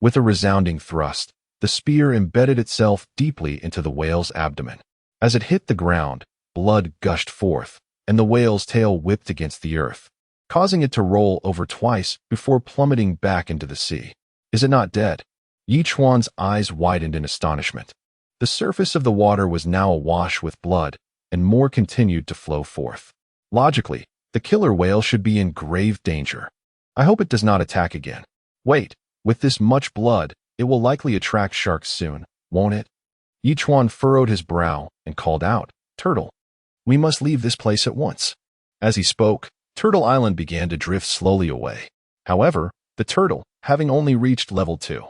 Speaker 1: With a resounding thrust, the spear embedded itself deeply into the whale's abdomen. As it hit the ground, blood gushed forth, and the whale's tail whipped against the earth, causing it to roll over twice before plummeting back into the sea. Is it not dead? Chuan's eyes widened in astonishment. The surface of the water was now awash with blood, and more continued to flow forth. Logically, the killer whale should be in grave danger. I hope it does not attack again. Wait, with this much blood, it will likely attract sharks soon, won't it? Chuan furrowed his brow and called out, "Turtle, we must leave this place at once." As he spoke, Turtle Island began to drift slowly away. However, the turtle, having only reached level 2,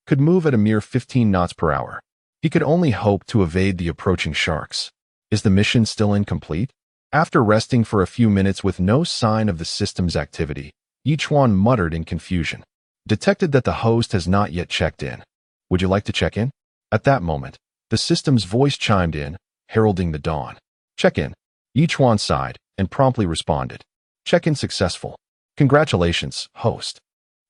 Speaker 1: could move at a mere 15 knots per hour. He could only hope to evade the approaching sharks. Is the mission still incomplete? After resting for a few minutes with no sign of the system's activity, Chuan muttered in confusion. Detected that the host has not yet checked in. Would you like to check in? At that moment, the system's voice chimed in, heralding the dawn. Check in. Chuan sighed and promptly responded. Check-in successful. Congratulations, host.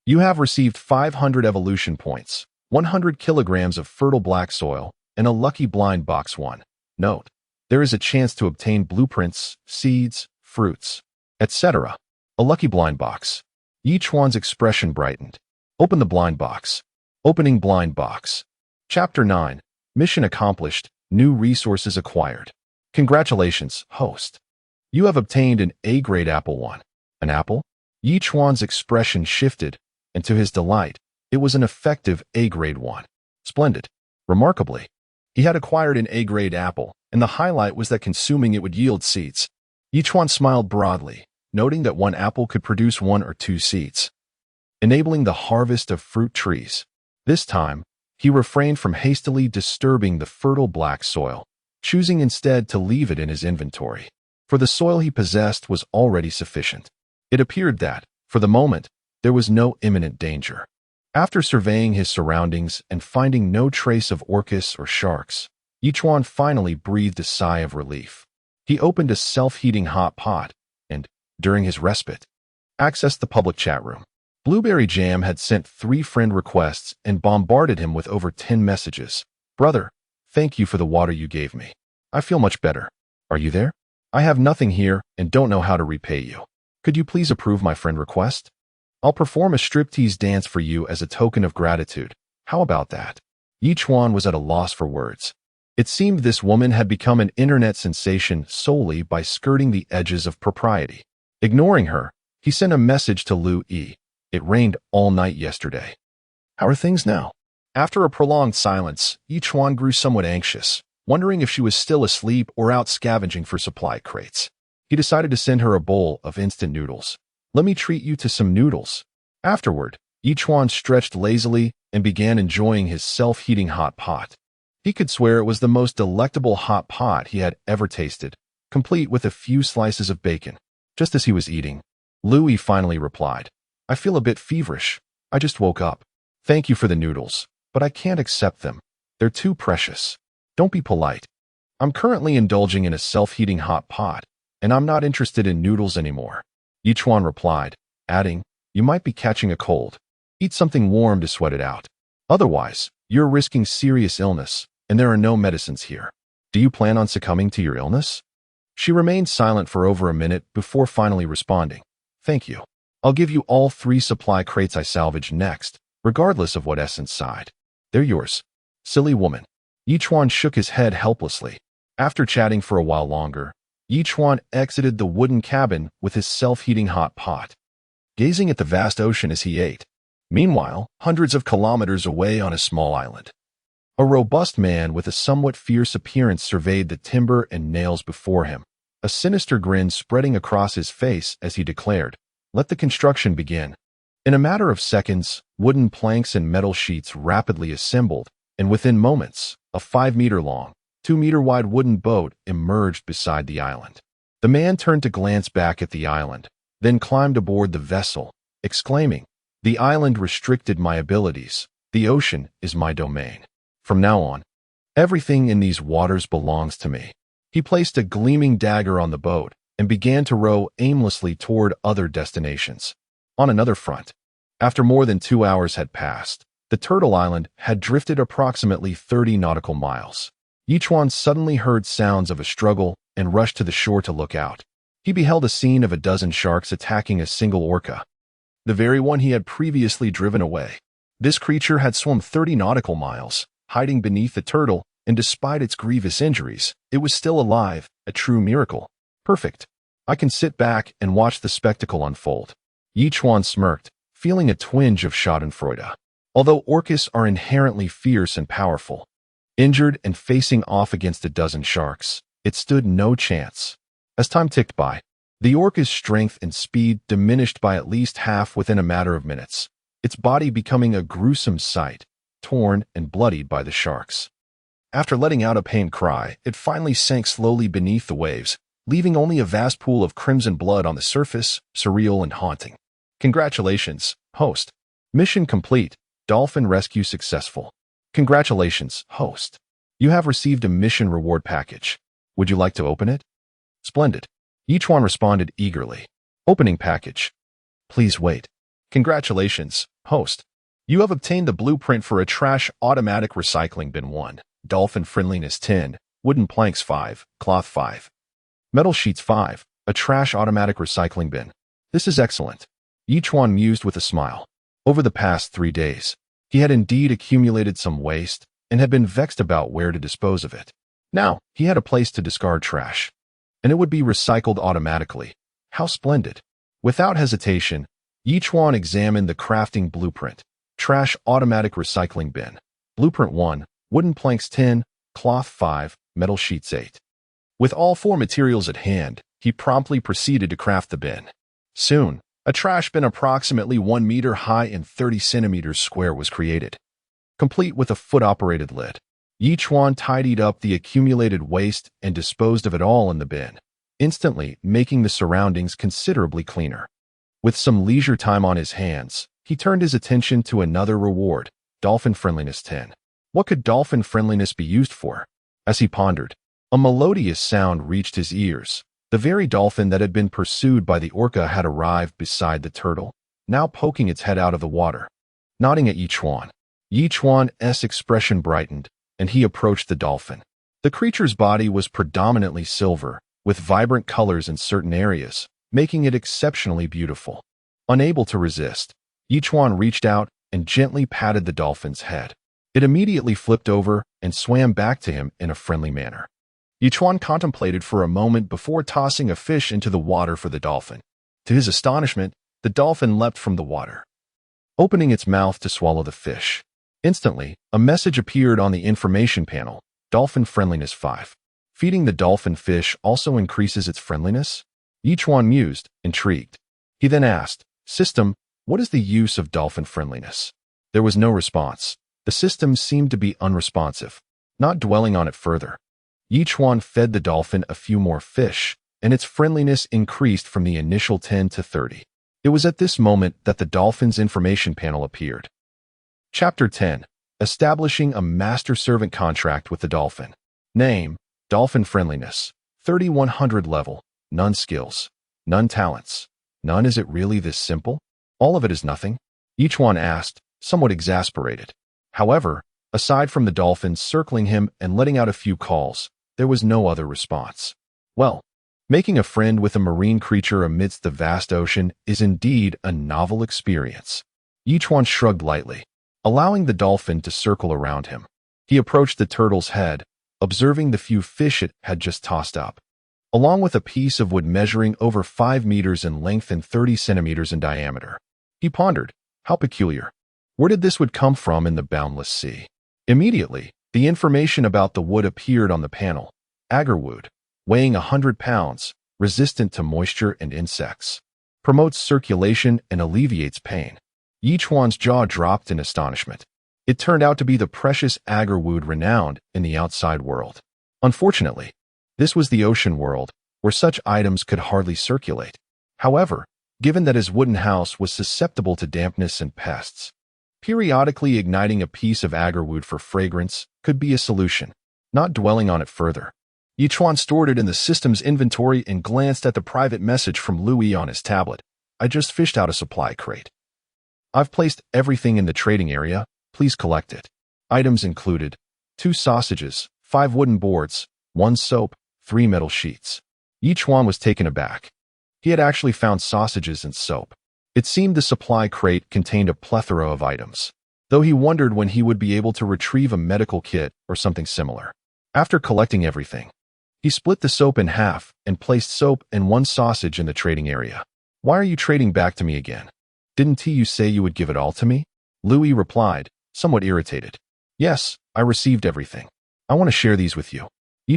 Speaker 1: You have received 500 evolution points, 100 kilograms of fertile black soil, and a lucky blind box 1. Note: there is a chance to obtain blueprints, seeds, fruits, etc. A lucky blind box. Chuan's expression brightened. Open the blind box. Opening blind box. Chapter 9. Mission accomplished. New resources acquired. Congratulations, host. You have obtained an A-grade apple 1. An apple? Chuan's expression shifted, and to his delight, it was an effective A-grade 1. Splendid. Remarkably, he had acquired an A-grade apple, and the highlight was that consuming it would yield seeds. Chuan smiled broadly, noting that one apple could produce 1 or 2 seeds, enabling the harvest of fruit trees. This time, he refrained from hastily disturbing the fertile black soil, choosing instead to leave it in his inventory, for the soil he possessed was already sufficient. It appeared that, for the moment, there was no imminent danger. After surveying his surroundings and finding no trace of orcas or sharks, Chuan finally breathed a sigh of relief. He opened a self-heating hot pot and, during his respite, accessed the public chat room. Blueberry Jam had sent 3 friend requests and bombarded him with over 10 messages. Brother, thank you for the water you gave me. I feel much better. Are you there? I have nothing here and don't know how to repay you. Could you please approve my friend request? I'll perform a striptease dance for you as a token of gratitude. How about that? Chuan was at a loss for words. It seemed this woman had become an internet sensation solely by skirting the edges of propriety. Ignoring her, he sent a message to Lu Yi. It rained all night yesterday. How are things now? After a prolonged silence, Chuan grew somewhat anxious, wondering if she was still asleep or out scavenging for supply crates. He decided to send her a bowl of instant noodles. Let me treat you to some noodles. Afterward, Chuan stretched lazily and began enjoying his self-heating hot pot. He could swear it was the most delectable hot pot he had ever tasted, complete with a few slices of bacon. Just as he was eating, Louis finally replied, I feel a bit feverish. I just woke up. Thank you for the noodles, but I can't accept them. They're too precious. Don't be polite. I'm currently indulging in a self-heating hot pot, and I'm not interested in noodles anymore. Chuan replied, adding, you might be catching a cold. Eat something warm to sweat it out. Otherwise, you're risking serious illness, and there are no medicines here. Do you plan on succumbing to your illness? She remained silent for over a minute before finally responding. Thank you. I'll give you all 3 supply crates I salvaged next, regardless of what essence side. They're yours. Silly woman. Chuan shook his head helplessly. After chatting for a while longer, Chuan exited the wooden cabin with his self-heating hot pot, gazing at the vast ocean as he ate. Meanwhile, hundreds of kilometers away on a small island, a robust man with a somewhat fierce appearance surveyed the timber and nails before him, a sinister grin spreading across his face as he declared, let the construction begin. In a matter of seconds, wooden planks and metal sheets rapidly assembled, and within moments, a 5-meter-long, 2-meter-wide wooden boat emerged beside the island. The man turned to glance back at the island, then climbed aboard the vessel, exclaiming, the island restricted my abilities. The ocean is my domain. From now on, everything in these waters belongs to me. He placed a gleaming dagger on the boat and began to row aimlessly toward other destinations. On another front, after more than 2 hours had passed, the turtle island had drifted approximately 30 nautical miles. Chuan suddenly heard sounds of a struggle and rushed to the shore to look out. He beheld a scene of a dozen sharks attacking a single orca, the very one he had previously driven away. This creature had swum 30 nautical miles, hiding beneath the turtle, and despite its grievous injuries, it was still alive, a true miracle. Perfect. I can sit back and watch the spectacle unfold. Chuan smirked, feeling a twinge of schadenfreude. Although orcas are inherently fierce and powerful, injured and facing off against a dozen sharks, it stood no chance. As time ticked by, the orca's strength and speed diminished by at least half within a matter of minutes, its body becoming a gruesome sight, torn and bloodied by the sharks. After letting out a pained cry, it finally sank slowly beneath the waves, leaving only a vast pool of crimson blood on the surface, surreal and haunting. Congratulations, host. Mission complete. Dolphin rescue successful. Congratulations, host. You have received a mission reward package. Would you like to open it? Splendid. Chuan responded eagerly. Opening package. Please wait. Congratulations, host. You have obtained the blueprint for a trash automatic recycling bin 1, dolphin friendliness 10, wooden planks 5, cloth 5, metal sheets 5, a trash automatic recycling bin. This is excellent. Chuan mused with a smile. Over the past 3 days, he had indeed accumulated some waste and had been vexed about where to dispose of it. Now, he had a place to discard trash, and it would be recycled automatically. How splendid. Without hesitation, Chuan examined the crafting blueprint. Trash automatic recycling bin. Blueprint 1, wooden planks 10, cloth 5, metal sheets 8. With all 4 materials at hand, he promptly proceeded to craft the bin. Soon, a trash bin approximately 1 meter high and 30 centimeters square was created, complete with a foot-operated lid. Chuan tidied up the accumulated waste and disposed of it all in the bin, instantly making the surroundings considerably cleaner. With some leisure time on his hands, he turned his attention to another reward, dolphin friendliness 10. What could dolphin friendliness be used for? As he pondered, a melodious sound reached his ears. The very dolphin that had been pursued by the orca had arrived beside the turtle, now poking its head out of the water. Nodding at Chuan. Chuan's expression brightened, and he approached the dolphin. The creature's body was predominantly silver, with vibrant colors in certain areas, making it exceptionally beautiful. Unable to resist, Chuan reached out and gently patted the dolphin's head. It immediately flipped over and swam back to him in a friendly manner. Chuan contemplated for a moment before tossing a fish into the water for the dolphin. To his astonishment, the dolphin leapt from the water, opening its mouth to swallow the fish. Instantly, a message appeared on the information panel: Dolphin Friendliness 5. Feeding the dolphin fish also increases its friendliness? Chuan mused, intrigued. He then asked, "System, what is the use of dolphin friendliness?" There was no response. The system seemed to be unresponsive. Not dwelling on it further, Chuan fed the dolphin a few more fish, and its friendliness increased from the initial 10 to 30. It was at this moment that the dolphin's information panel appeared. Chapter 10. Establishing a master-servant contract with the dolphin. Name: Dolphin Friendliness. 3100 level. None skills. None talents. None. Is it really this simple? All of it is nothing? Chuan asked, somewhat exasperated. However, aside from the dolphin circling him and letting out a few calls, there was no other response. Well, making a friend with a marine creature amidst the vast ocean is indeed a novel experience. Chuan shrugged lightly, allowing the dolphin to circle around him. He approached the turtle's head, observing the few fish it had just tossed up, along with a piece of wood measuring over 5 meters in length and 30 centimeters in diameter. He pondered, how peculiar. Where did this wood come from in the boundless sea? Immediately, the information about the wood appeared on the panel. Agarwood, weighing 100 pounds, resistant to moisture and insects. Promotes circulation and alleviates pain. Chuan's jaw dropped in astonishment. It turned out to be the precious agarwood renowned in the outside world. Unfortunately, this was the ocean world, where such items could hardly circulate. However, given that his wooden house was susceptible to dampness and pests, periodically igniting a piece of agarwood for fragrance could be a solution. Not dwelling on it further, Chuan stored it in the system's inventory and glanced at the private message from Louis on his tablet. I just fished out a supply crate. I've placed everything in the trading area. Please collect it. Items included 2 sausages, 5 wooden boards, 1 soap, 3 metal sheets. Chuan was taken aback. He had actually found sausages and soap. It seemed the supply crate contained a plethora of items, though he wondered when he would be able to retrieve a medical kit or something similar. After collecting everything, he split the soap in half and placed soap and 1 sausage in the trading area. Why are you trading back to me again? Didn't you say you would give it all to me? Louis replied, somewhat irritated. Yes, I received everything. I want to share these with you.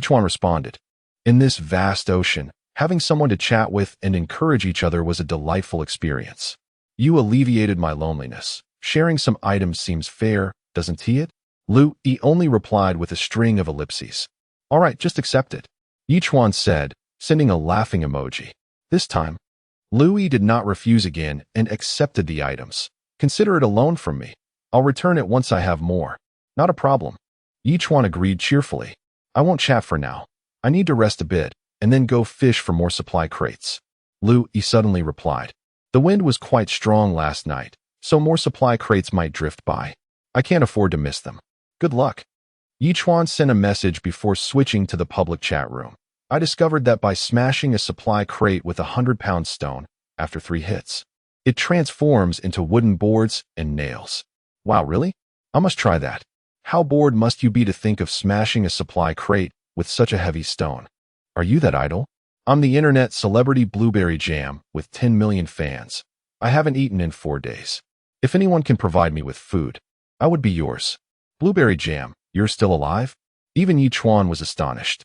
Speaker 1: Chuan responded. In this vast ocean, having someone to chat with and encourage each other was a delightful experience. You alleviated my loneliness. Sharing some items seems fair, doesn't it? Louis only replied with a string of ellipses. All right, just accept it, Chuan said, sending a laughing emoji. This time, Louis did not refuse again and accepted the items. Consider it a loan from me. I'll return it once I have more. Not a problem. Chuan agreed cheerfully. I won't chat for now. I need to rest a bit, and then go fish for more supply crates. Louis suddenly replied. The wind was quite strong last night, so more supply crates might drift by. I can't afford to miss them. Good luck. Chuan sent a message before switching to the public chat room. I discovered that by smashing a supply crate with a 100-pound stone, after 3 hits, it transforms into wooden boards and nails. Wow, really? I must try that. How bored must you be to think of smashing a supply crate with such a heavy stone? Are you that idle? I'm the internet celebrity Blueberry Jam with 10 million fans. I haven't eaten in 4 days. If anyone can provide me with food, I would be yours. Blueberry Jam, you're still alive? Even Chuan was astonished.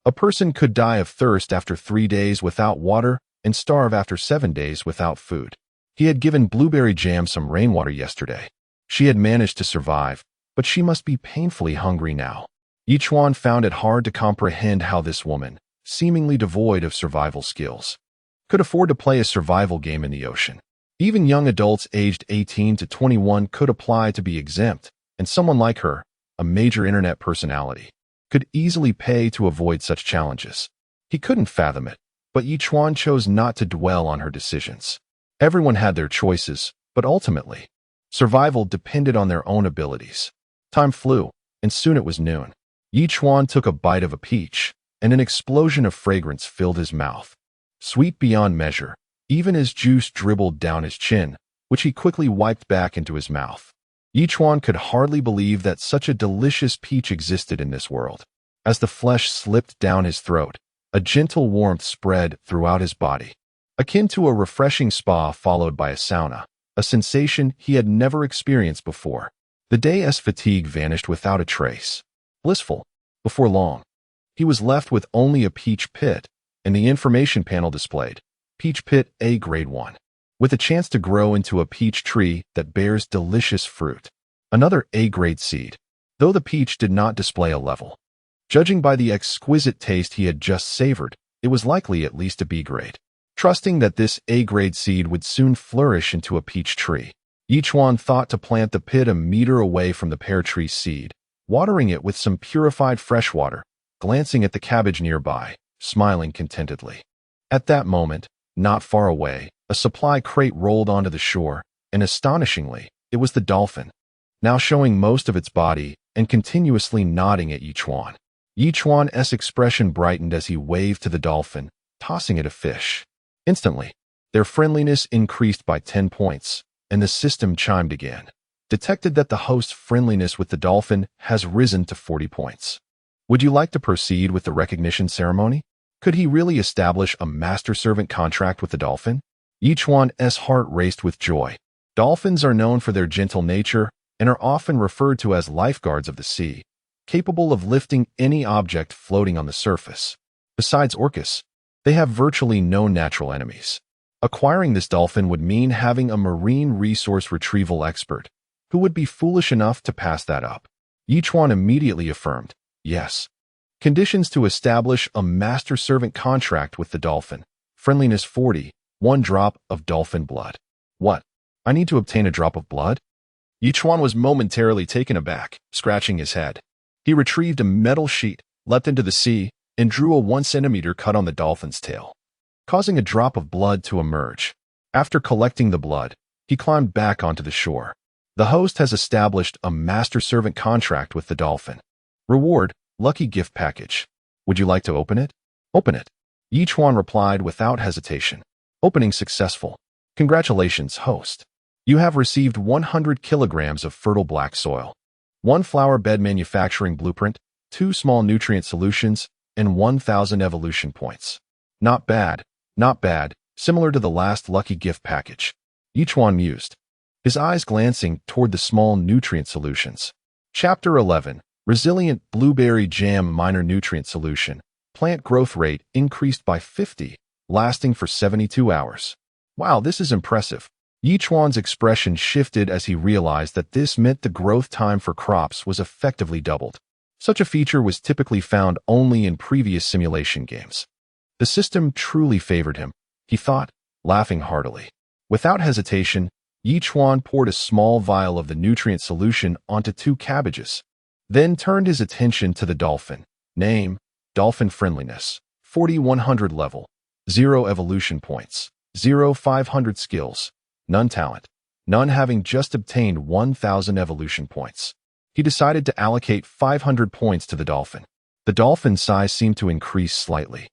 Speaker 1: A person could die of thirst after 3 days without water and starve after 7 days without food. He had given Blueberry Jam some rainwater yesterday. She had managed to survive, but she must be painfully hungry now. Chuan found it hard to comprehend how this woman, seemingly devoid of survival skills, could afford to play a survival game in the ocean. Even young adults aged 18 to 21 could apply to be exempt, and someone like her, a major internet personality, could easily pay to avoid such challenges. He couldn't fathom it, but Chuan chose not to dwell on her decisions. Everyone had their choices, but ultimately, survival depended on their own abilities. Time flew, and soon it was noon. Chuan took a bite of a peach, and an explosion of fragrance filled his mouth. Sweet beyond measure, even as juice dribbled down his chin, which he quickly wiped back into his mouth. Chuan could hardly believe that such a delicious peach existed in this world. As the flesh slipped down his throat, a gentle warmth spread throughout his body, akin to a refreshing spa followed by a sauna, a sensation he had never experienced before. The day's fatigue vanished without a trace. Blissful. Before long, he was left with only a peach pit, and the information panel displayed, Peach Pit A Grade 1, with a chance to grow into a peach tree that bears delicious fruit. Another A-grade seed, though the peach did not display a level. Judging by the exquisite taste he had just savored, it was likely at least a B-grade. Trusting that this A-grade seed would soon flourish into a peach tree, Chuan thought to plant the pit a meter away from the pear tree seed, watering it with some purified fresh water, glancing at the cabbage nearby, smiling contentedly. At that moment, not far away, a supply crate rolled onto the shore, and astonishingly, it was the dolphin, now showing most of its body and continuously nodding at Chuan. Chuan's expression brightened as he waved to the dolphin, tossing it a fish. Instantly, their friendliness increased by 10 points, and the system chimed again. Detected that the host's friendliness with the dolphin has risen to 40 points. Would you like to proceed with the recognition ceremony? Could he really establish a master-servant contract with the dolphin? Chuan's heart raced with joy. Dolphins are known for their gentle nature and are often referred to as lifeguards of the sea, capable of lifting any object floating on the surface. Besides orcas, they have virtually no natural enemies. Acquiring this dolphin would mean having a marine resource retrieval expert, who would be foolish enough to pass that up. Chuan immediately affirmed, yes. Conditions to establish a master-servant contract with the dolphin. Friendliness 40, 1 drop of dolphin blood. What? I need to obtain a drop of blood? Chuan was momentarily taken aback, scratching his head. He retrieved a metal sheet, leapt into the sea, and drew a 1 centimeter cut on the dolphin's tail, causing a drop of blood to emerge. After collecting the blood, he climbed back onto the shore. The host has established a master-servant contract with the dolphin. Reward, lucky gift package. Would you like to open it? Open it. Chuan replied without hesitation. Opening successful. Congratulations, host. You have received 100 kilograms of fertile black soil, 1 flower bed manufacturing blueprint, 2 small nutrient solutions, and 1,000 evolution points. Not bad, similar to the last lucky gift package. Chuan mused, his eyes glancing toward the small nutrient solutions. Chapter 11, Resilient Blueberry Jam Minor Nutrient Solution. Plant growth rate increased by 50, lasting for 72 hours. Wow, this is impressive. Chuan's expression shifted as he realized that this meant the growth time for crops was effectively doubled. Such a feature was typically found only in previous simulation games. The system truly favored him, he thought, laughing heartily. Without hesitation, Chuan poured a small vial of the nutrient solution onto 2 cabbages, then turned his attention to the dolphin. Name, Dolphin Friendliness, 4100 level, 0 evolution points, 0 500 skills, none talent, none having just obtained 1000 evolution points. He decided to allocate 500 points to the dolphin. The dolphin's size seemed to increase slightly,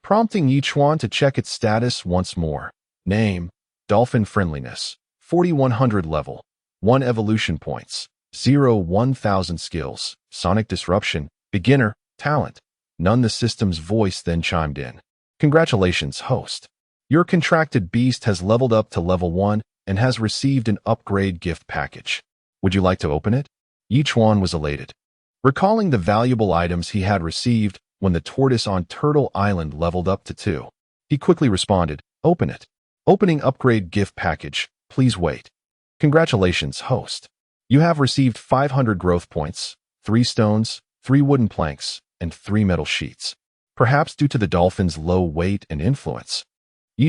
Speaker 1: prompting Chuan to check its status once more. Name, Dolphin Friendliness, 4100 level, 1 evolution points, 0 1000 skills, Sonic Disruption, Beginner, Talent, none. The system's voice then chimed in. Congratulations, host. Your contracted beast has leveled up to level 1 and has received an upgrade gift package. Would you like to open it? Chuan was elated, recalling the valuable items he had received when the tortoise on Turtle Island leveled up to 2. He quickly responded, open it. Opening upgrade gift package, please wait. Congratulations, host. You have received 500 growth points, 3 stones, 3 wooden planks, and 3 metal sheets. Perhaps due to the dolphin's low weight and influence,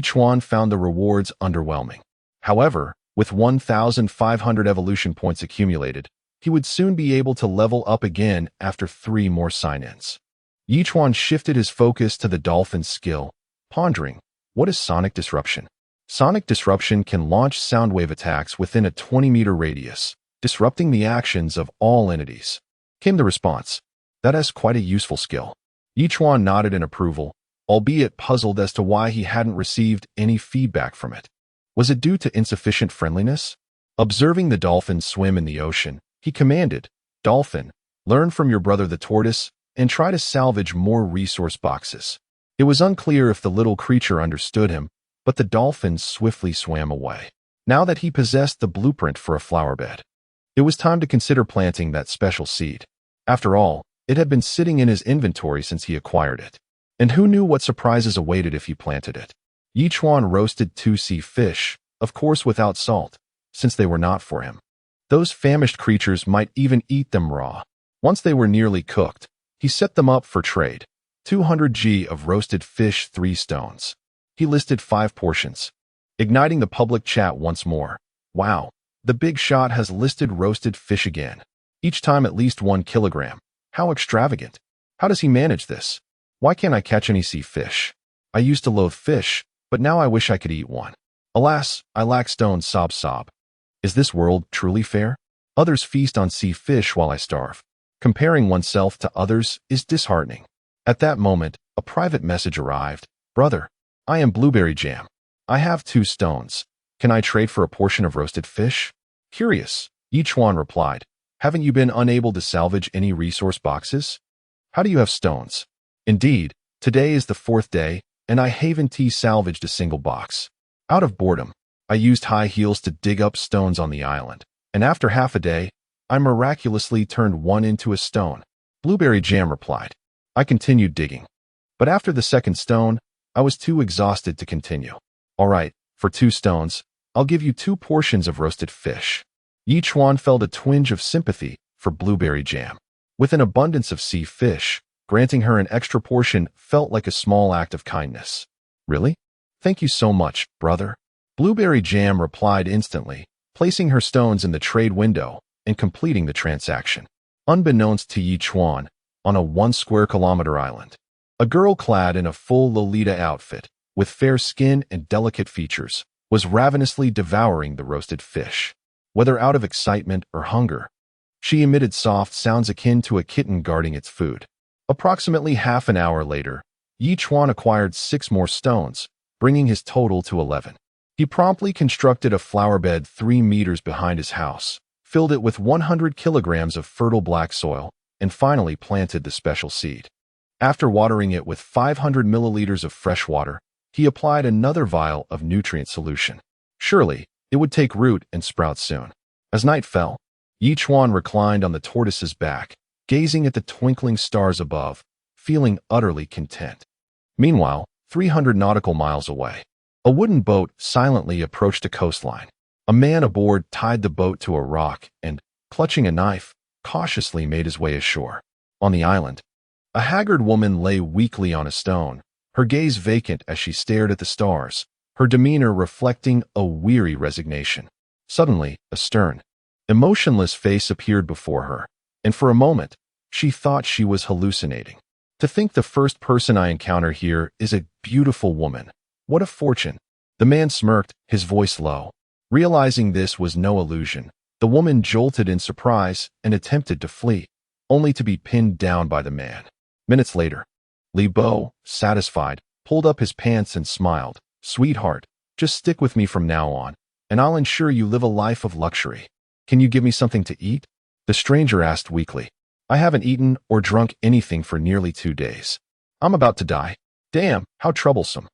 Speaker 1: Chuan found the rewards underwhelming. However, with 1,500 evolution points accumulated, he would soon be able to level up again after 3 more sign-ins. Chuan shifted his focus to the dolphin's skill, pondering, what is Sonic Disruption? Sonic Disruption can launch soundwave attacks within a 20-meter radius, disrupting the actions of all entities. Came the response. That is quite a useful skill. Chuan nodded in approval, albeit puzzled as to why he hadn't received any feedback from it. Was it due to insufficient friendliness? Observing the dolphin swim in the ocean, he commanded, "Dolphin, learn from your brother the tortoise and try to salvage more resource boxes." It was unclear if the little creature understood him, but the dolphin swiftly swam away. Now that he possessed the blueprint for a flower bed, it was time to consider planting that special seed. After all, it had been sitting in his inventory since he acquired it. And who knew what surprises awaited if he planted it? Chuan roasted 2 sea fish, of course without salt, since they were not for him. Those famished creatures might even eat them raw. Once they were nearly cooked, he set them up for trade. 200 g of roasted fish, 3 stones. He listed 5 portions. Igniting the public chat once more. Wow, the big shot has listed roasted fish again. Each time at least 1 kilogram. How extravagant. How does he manage this? Why can't I catch any sea fish? I used to loathe fish, but now I wish I could eat one. Alas, I lack stones, sob sob. Is this world truly fair? Others feast on sea fish while I starve. Comparing oneself to others is disheartening. At that moment, a private message arrived. Brother, I am Blueberry Jam. I have 2 stones. Can I trade for a portion of roasted fish? Curious, Chuan replied. Haven't you been unable to salvage any resource boxes? How do you have stones? Indeed, today is the 4th day, and I haven't salvaged a single box. Out of boredom, I used high heels to dig up stones on the island, and after half a day, I miraculously turned one into a stone. Blueberry Jam replied. I continued digging. But after the 2nd stone, I was too exhausted to continue. All right, for 2 stones, I'll give you 2 portions of roasted fish. Chuan felt a twinge of sympathy for Blueberry Jam. With an abundance of sea fish, granting her an extra portion felt like a small act of kindness. Really? Thank you so much, brother. Blueberry Jam replied instantly, placing her stones in the trade window and completing the transaction. Unbeknownst to Chuan, on a 1 square kilometer island, a girl clad in a full Lolita outfit, with fair skin and delicate features, was ravenously devouring the roasted fish. Whether out of excitement or hunger, she emitted soft sounds akin to a kitten guarding its food. Approximately half an hour later, Chuan acquired 6 more stones, bringing his total to 11. He promptly constructed a flower bed 3 meters behind his house, filled it with 100 kilograms of fertile black soil, and finally planted the special seed. After watering it with 500 milliliters of fresh water, he applied another vial of nutrient solution. Surely, it would take root and sprout soon. As night fell, Chuan reclined on the tortoise's back, gazing at the twinkling stars above, feeling utterly content. Meanwhile, 300 nautical miles away, a wooden boat silently approached the coastline. A man aboard tied the boat to a rock and, clutching a knife, cautiously made his way ashore. On the island, a haggard woman lay weakly on a stone, her gaze vacant as she stared at the stars, her demeanor reflecting a weary resignation. Suddenly, a stern, emotionless face appeared before her, and for a moment, she thought she was hallucinating. To think the first person I encounter here is a beautiful woman. What a fortune. The man smirked, his voice low. Realizing this was no illusion, the woman jolted in surprise and attempted to flee, only to be pinned down by the man. Minutes later, Li Bo, satisfied, pulled up his pants and smiled. Sweetheart, just stick with me from now on, and I'll ensure you live a life of luxury. Can you give me something to eat? The stranger asked weakly. I haven't eaten or drunk anything for nearly 2 days. I'm about to die. Damn, how troublesome.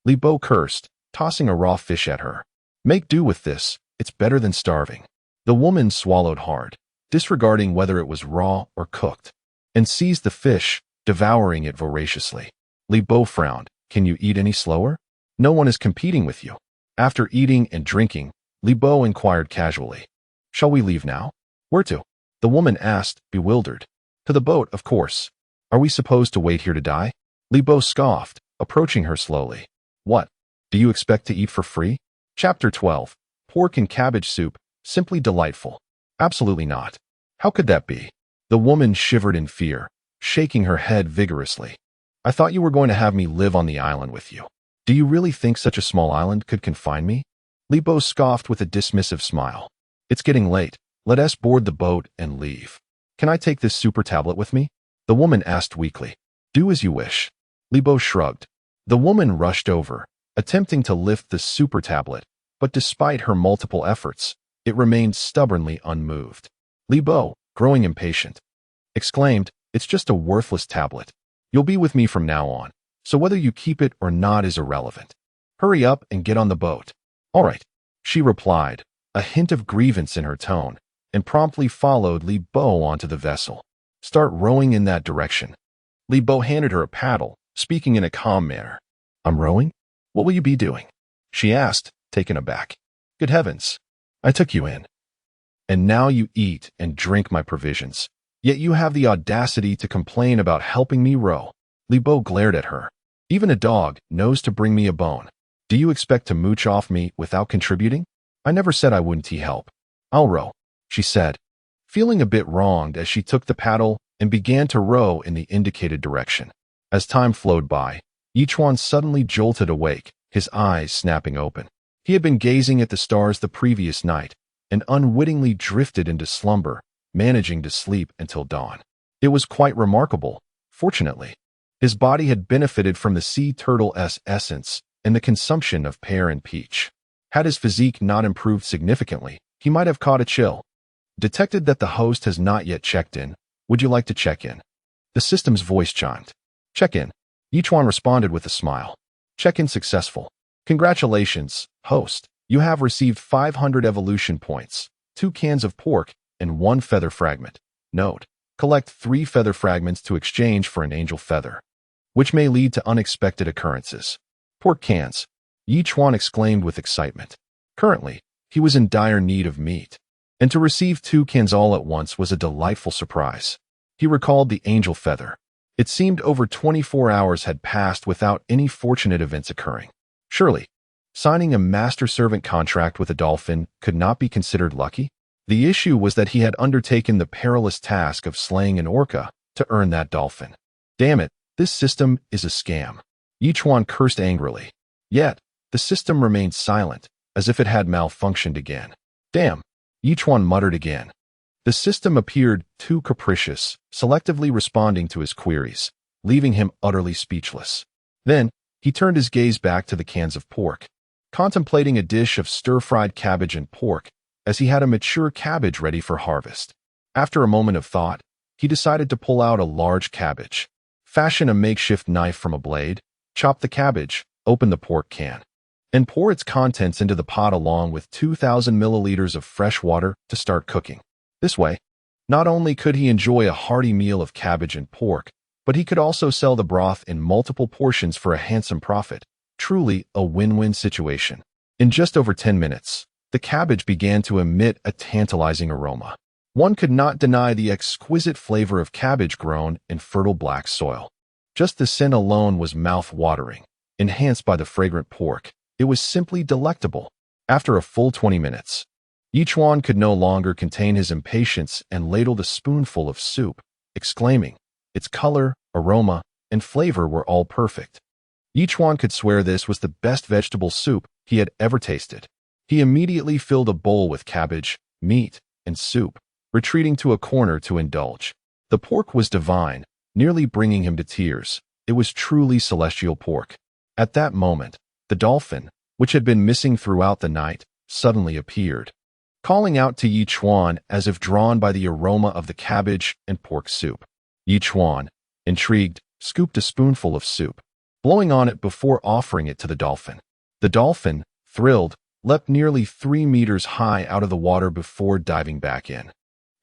Speaker 1: Li Bo cursed, tossing a raw fish at her. Make do with this, it's better than starving. The woman swallowed hard, disregarding whether it was raw or cooked, and seized the fish, devouring it voraciously. Li Bo frowned. Can you eat any slower? No one is competing with you. After eating and drinking, Li Bo inquired casually. Shall we leave now? Where to? The woman asked, bewildered. To the boat, of course. Are we supposed to wait here to die? Li Bo scoffed, approaching her slowly. What? Do you expect to eat for free? Chapter 12. Pork and cabbage soup, simply delightful. Absolutely not. How could that be? The woman shivered in fear, shaking her head vigorously. I thought you were going to have me live on the island with you. Do you really think such a small island could confine me? Li Bo scoffed with a dismissive smile. It's getting late. Let us board the boat and leave. Can I take this super tablet with me? The woman asked weakly. Do as you wish. Li Bo shrugged. The woman rushed over, attempting to lift the super tablet, but despite her multiple efforts, it remained stubbornly unmoved. Li Bo, growing impatient, exclaimed, "It's just a worthless tablet. You'll be with me from now on, so whether you keep it or not is irrelevant. Hurry up and get on the boat." "All right," she replied, a hint of grievance in her tone, and promptly followed Li Bo onto the vessel. "Start rowing in that direction." Li Bo handed her a paddle, speaking in a calm manner. "I'm rowing? What will you be doing?" she asked, taken aback. "Good heavens, I took you in. And now you eat and drink my provisions. Yet you have the audacity to complain about helping me row." Li Bo glared at her. "Even a dog knows to bring me a bone. Do you expect to mooch off me without contributing? I never said I wouldn't help. I'll row," she said, feeling a bit wronged as she took the paddle and began to row in the indicated direction. As time flowed by, Chuan suddenly jolted awake, his eyes snapping open. He had been gazing at the stars the previous night and unwittingly drifted into slumber, managing to sleep until dawn. It was quite remarkable, fortunately. His body had benefited from the sea turtle's essence and the consumption of pear and peach. Had his physique not improved significantly, he might have caught a chill. Detected that the host has not yet checked in. Would you like to check in? The system's voice chimed. Check in. Chuan responded with a smile. Check-in successful. Congratulations, host. You have received 500 evolution points, 2 cans of pork, and 1 feather fragment. Note: collect 3 feather fragments to exchange for an angel feather, which may lead to unexpected occurrences. Pork cans. Chuan exclaimed with excitement. Currently, he was in dire need of meat, and to receive 2 cans all at once was a delightful surprise. He recalled the angel feather. It seemed over 24 hours had passed without any fortunate events occurring. Surely, signing a master-servant contract with a dolphin could not be considered lucky? The issue was that he had undertaken the perilous task of slaying an orca to earn that dolphin. Damn it, this system is a scam. Chuan cursed angrily. Yet, the system remained silent, as if it had malfunctioned again. Damn, Chuan muttered again. The system appeared too capricious, selectively responding to his queries, leaving him utterly speechless. Then, he turned his gaze back to the cans of pork, contemplating a dish of stir-fried cabbage and pork, as he had a mature cabbage ready for harvest. After a moment of thought, he decided to pull out a large cabbage, fashion a makeshift knife from a blade, chop the cabbage, open the pork can, and pour its contents into the pot along with 2,000 milliliters of fresh water to start cooking. This way, not only could he enjoy a hearty meal of cabbage and pork, but he could also sell the broth in multiple portions for a handsome profit. Truly a win-win situation. In just over 10 minutes, the cabbage began to emit a tantalizing aroma. One could not deny the exquisite flavor of cabbage grown in fertile black soil. Just the scent alone was mouth-watering, enhanced by the fragrant pork. It was simply delectable. After a full 20 minutes, Chuan could no longer contain his impatience and ladled a spoonful of soup, exclaiming, its color, aroma, and flavor were all perfect. Chuan could swear this was the best vegetable soup he had ever tasted. He immediately filled a bowl with cabbage, meat, and soup, retreating to a corner to indulge. The pork was divine, nearly bringing him to tears. It was truly celestial pork. At that moment, the dolphin, which had been missing throughout the night, suddenly appeared, calling out to Chuan as if drawn by the aroma of the cabbage and pork soup. Chuan, intrigued, scooped a spoonful of soup, blowing on it before offering it to the dolphin. The dolphin, thrilled, leapt nearly 3 meters high out of the water before diving back in.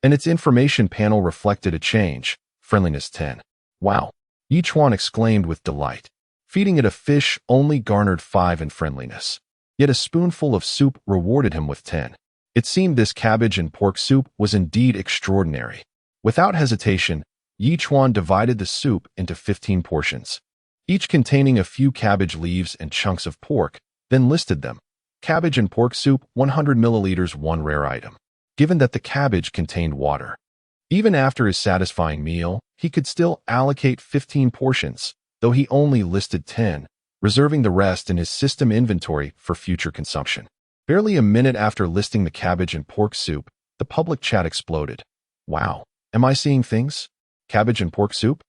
Speaker 1: And its information panel reflected a change, friendliness 10. Wow, Chuan exclaimed with delight. Feeding it a fish only garnered 5 in friendliness. Yet a spoonful of soup rewarded him with 10. It seemed this cabbage and pork soup was indeed extraordinary. Without hesitation, Chuan divided the soup into 15 portions, each containing a few cabbage leaves and chunks of pork, then listed them. Cabbage and pork soup, 100 milliliters, one rare item. Given that the cabbage contained water, even after his satisfying meal, he could still allocate 15 portions, though he only listed 10, reserving the rest in his system inventory for future consumption. Barely a minute after listing the cabbage and pork soup, the public chat exploded. Wow, am I seeing things? Cabbage and pork soup?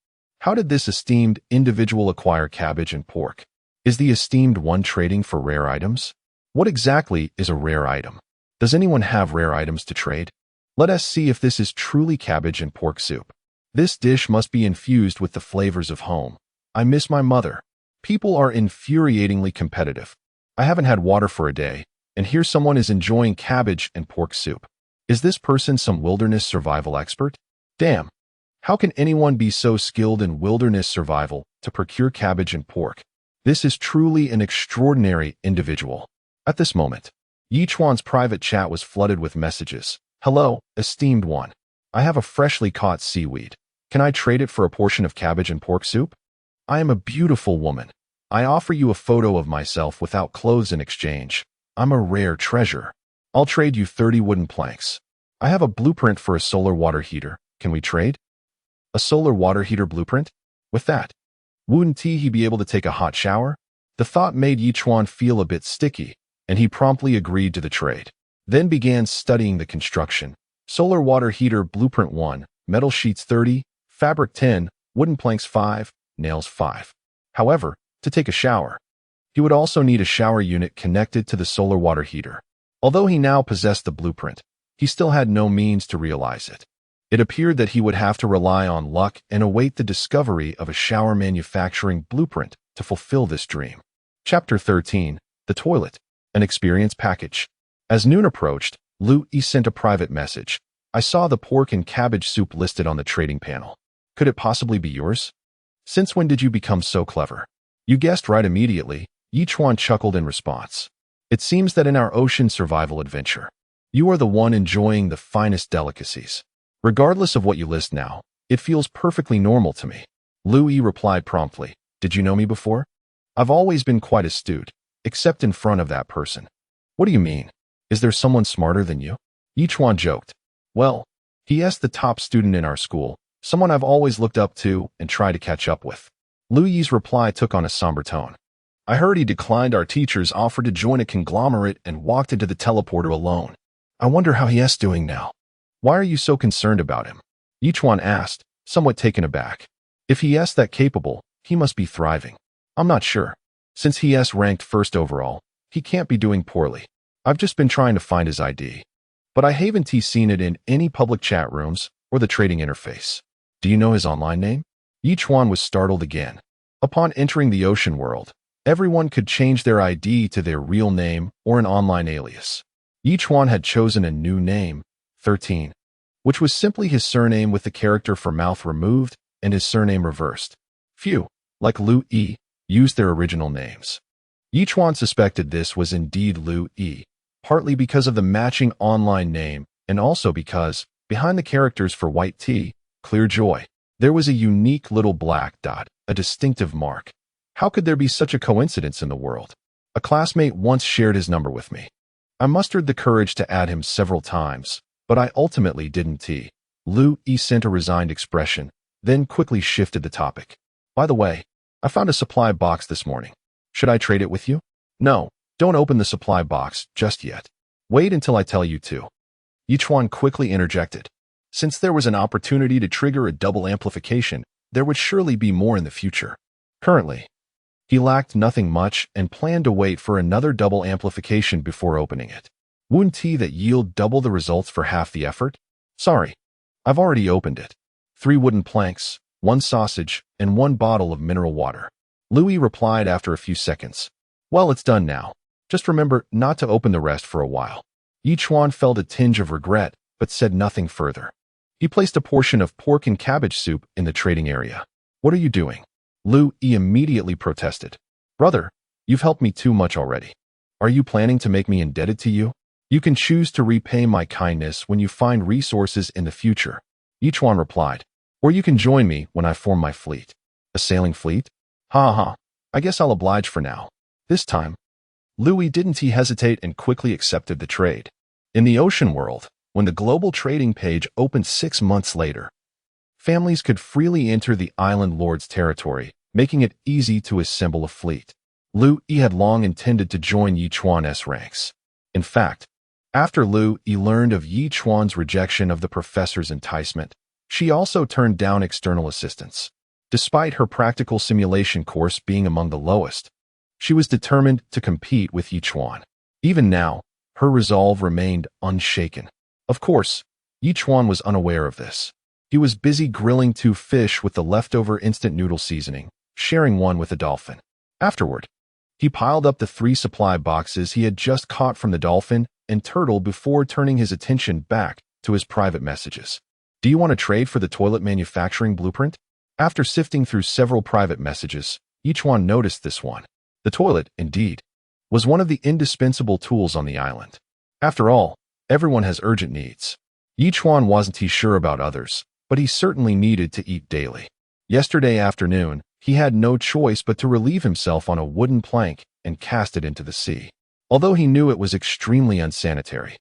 Speaker 1: How did this esteemed individual acquire cabbage and pork? Is the esteemed one trading for rare items? What exactly is a rare item? Does anyone have rare items to trade? Let us see if this is truly cabbage and pork soup. This dish must be infused with the flavors of home. I miss my mother. People are infuriatingly competitive. I haven't had water for a day, and here someone is enjoying cabbage and pork soup. Is this person some wilderness survival expert? Damn. How can anyone be so skilled in wilderness survival to procure cabbage and pork? This is truly an extraordinary individual. At this moment, Chuan's private chat was flooded with messages. Hello, esteemed one. I have a freshly caught seaweed. Can I trade it for a portion of cabbage and pork soup? I am a beautiful woman. I offer you a photo of myself without clothes in exchange. I'm a rare treasure. I'll trade you 30 wooden planks. I have a blueprint for a solar water heater. Can we trade? A solar water heater blueprint? With that, wouldn't he be able to take a hot shower? The thought made Chuan feel a bit sticky, and he promptly agreed to the trade. Then began studying the construction. Solar water heater blueprint 1, metal sheets 30, fabric 10, wooden planks 5, nails 5. However, to take a shower, he would also need a shower unit connected to the solar water heater. Although he now possessed the blueprint, he still had no means to realize it. It appeared that he would have to rely on luck and await the discovery of a shower manufacturing blueprint to fulfill this dream. Chapter 13, The Toilet, an Experience Package. As noon approached, Lu Yi sent a private message. I saw the pork and cabbage soup listed on the trading panel. Could it possibly be yours? Since when did you become so clever? You guessed right immediately, Chuan chuckled in response. It seems that in our ocean survival adventure, you are the one enjoying the finest delicacies. Regardless of what you list now, it feels perfectly normal to me. Lu Yi replied promptly. Did you know me before? I've always been quite astute, except in front of that person. What do you mean? Is there someone smarter than you? Chuan joked. Well, he is the top student in our school, someone I've always looked up to and tried to catch up with. Lu Yi's reply took on a somber tone. I heard he declined our teacher's offer to join a conglomerate and walked into the teleporter alone. I wonder how he is doing now. Why are you so concerned about him? Chuan asked, somewhat taken aback. If he is that capable, he must be thriving. I'm not sure. Since he is ranked first overall, he can't be doing poorly. I've just been trying to find his ID. But I haven't seen it in any public chat rooms or the trading interface. Do you know his online name? Chuan was startled again. Upon entering the ocean world, everyone could change their ID to their real name or an online alias. Chuan had chosen a new name, 13, which was simply his surname with the character for mouth removed and his surname reversed. Few, like Lu Yi, used their original names. Chuan suspected this was indeed Lu Yi, partly because of the matching online name and also because, behind the characters for white tea, clear joy, there was a unique little black dot, a distinctive mark. How could there be such a coincidence in the world? A classmate once shared his number with me. I mustered the courage to add him several times, but I ultimately didn't. Lu Yi sent a resigned expression, then quickly shifted the topic. By the way, I found a supply box this morning. Should I trade it with you? No, don't open the supply box just yet. Wait until I tell you to. Chuan quickly interjected. Since there was an opportunity to trigger a double amplification, there would surely be more in the future. Currently, he lacked nothing much and planned to wait for another double amplification before opening it. Wouldn't that yield double the results for half the effort? Sorry, I've already opened it. 3 wooden planks, 1 sausage, and 1 bottle of mineral water. Lu Yi replied after a few seconds. Well, it's done now. Just remember not to open the rest for a while. Chuan felt a tinge of regret, but said nothing further. He placed a portion of pork and cabbage soup in the trading area. What are you doing? Lu Yi immediately protested. Brother, you've helped me too much already. Are you planning to make me indebted to you? You can choose to repay my kindness when you find resources in the future. Chuan replied. Or you can join me when I form my fleet. A sailing fleet? Ha ha. I guess I'll oblige for now. This time, Lu Yi didn't hesitate and quickly accepted the trade. In the ocean world, when the global trading page opened 6 months later, families could freely enter the island lord's territory, making it easy to assemble a fleet. Lu Yi had long intended to join Chuan's ranks. In fact, after Lu Yi learned of Chuan's rejection of the professor's enticement, she also turned down external assistance. Despite her practical simulation course being among the lowest, she was determined to compete with Chuan. Even now, her resolve remained unshaken. Of course, Chuan was unaware of this. He was busy grilling 2 fish with the leftover instant noodle seasoning, sharing one with the dolphin. Afterward, he piled up the 3 supply boxes he had just caught from the dolphin and turtle before turning his attention back to his private messages. Do you want to trade for the toilet manufacturing blueprint? After sifting through several private messages, Chuan noticed this one. The toilet, indeed, was one of the indispensable tools on the island. After all, everyone has urgent needs. Chuan wasn't sure about others, but he certainly needed to eat daily. Yesterday afternoon, he had no choice but to relieve himself on a wooden plank and cast it into the sea. Although he knew it was extremely unsanitary,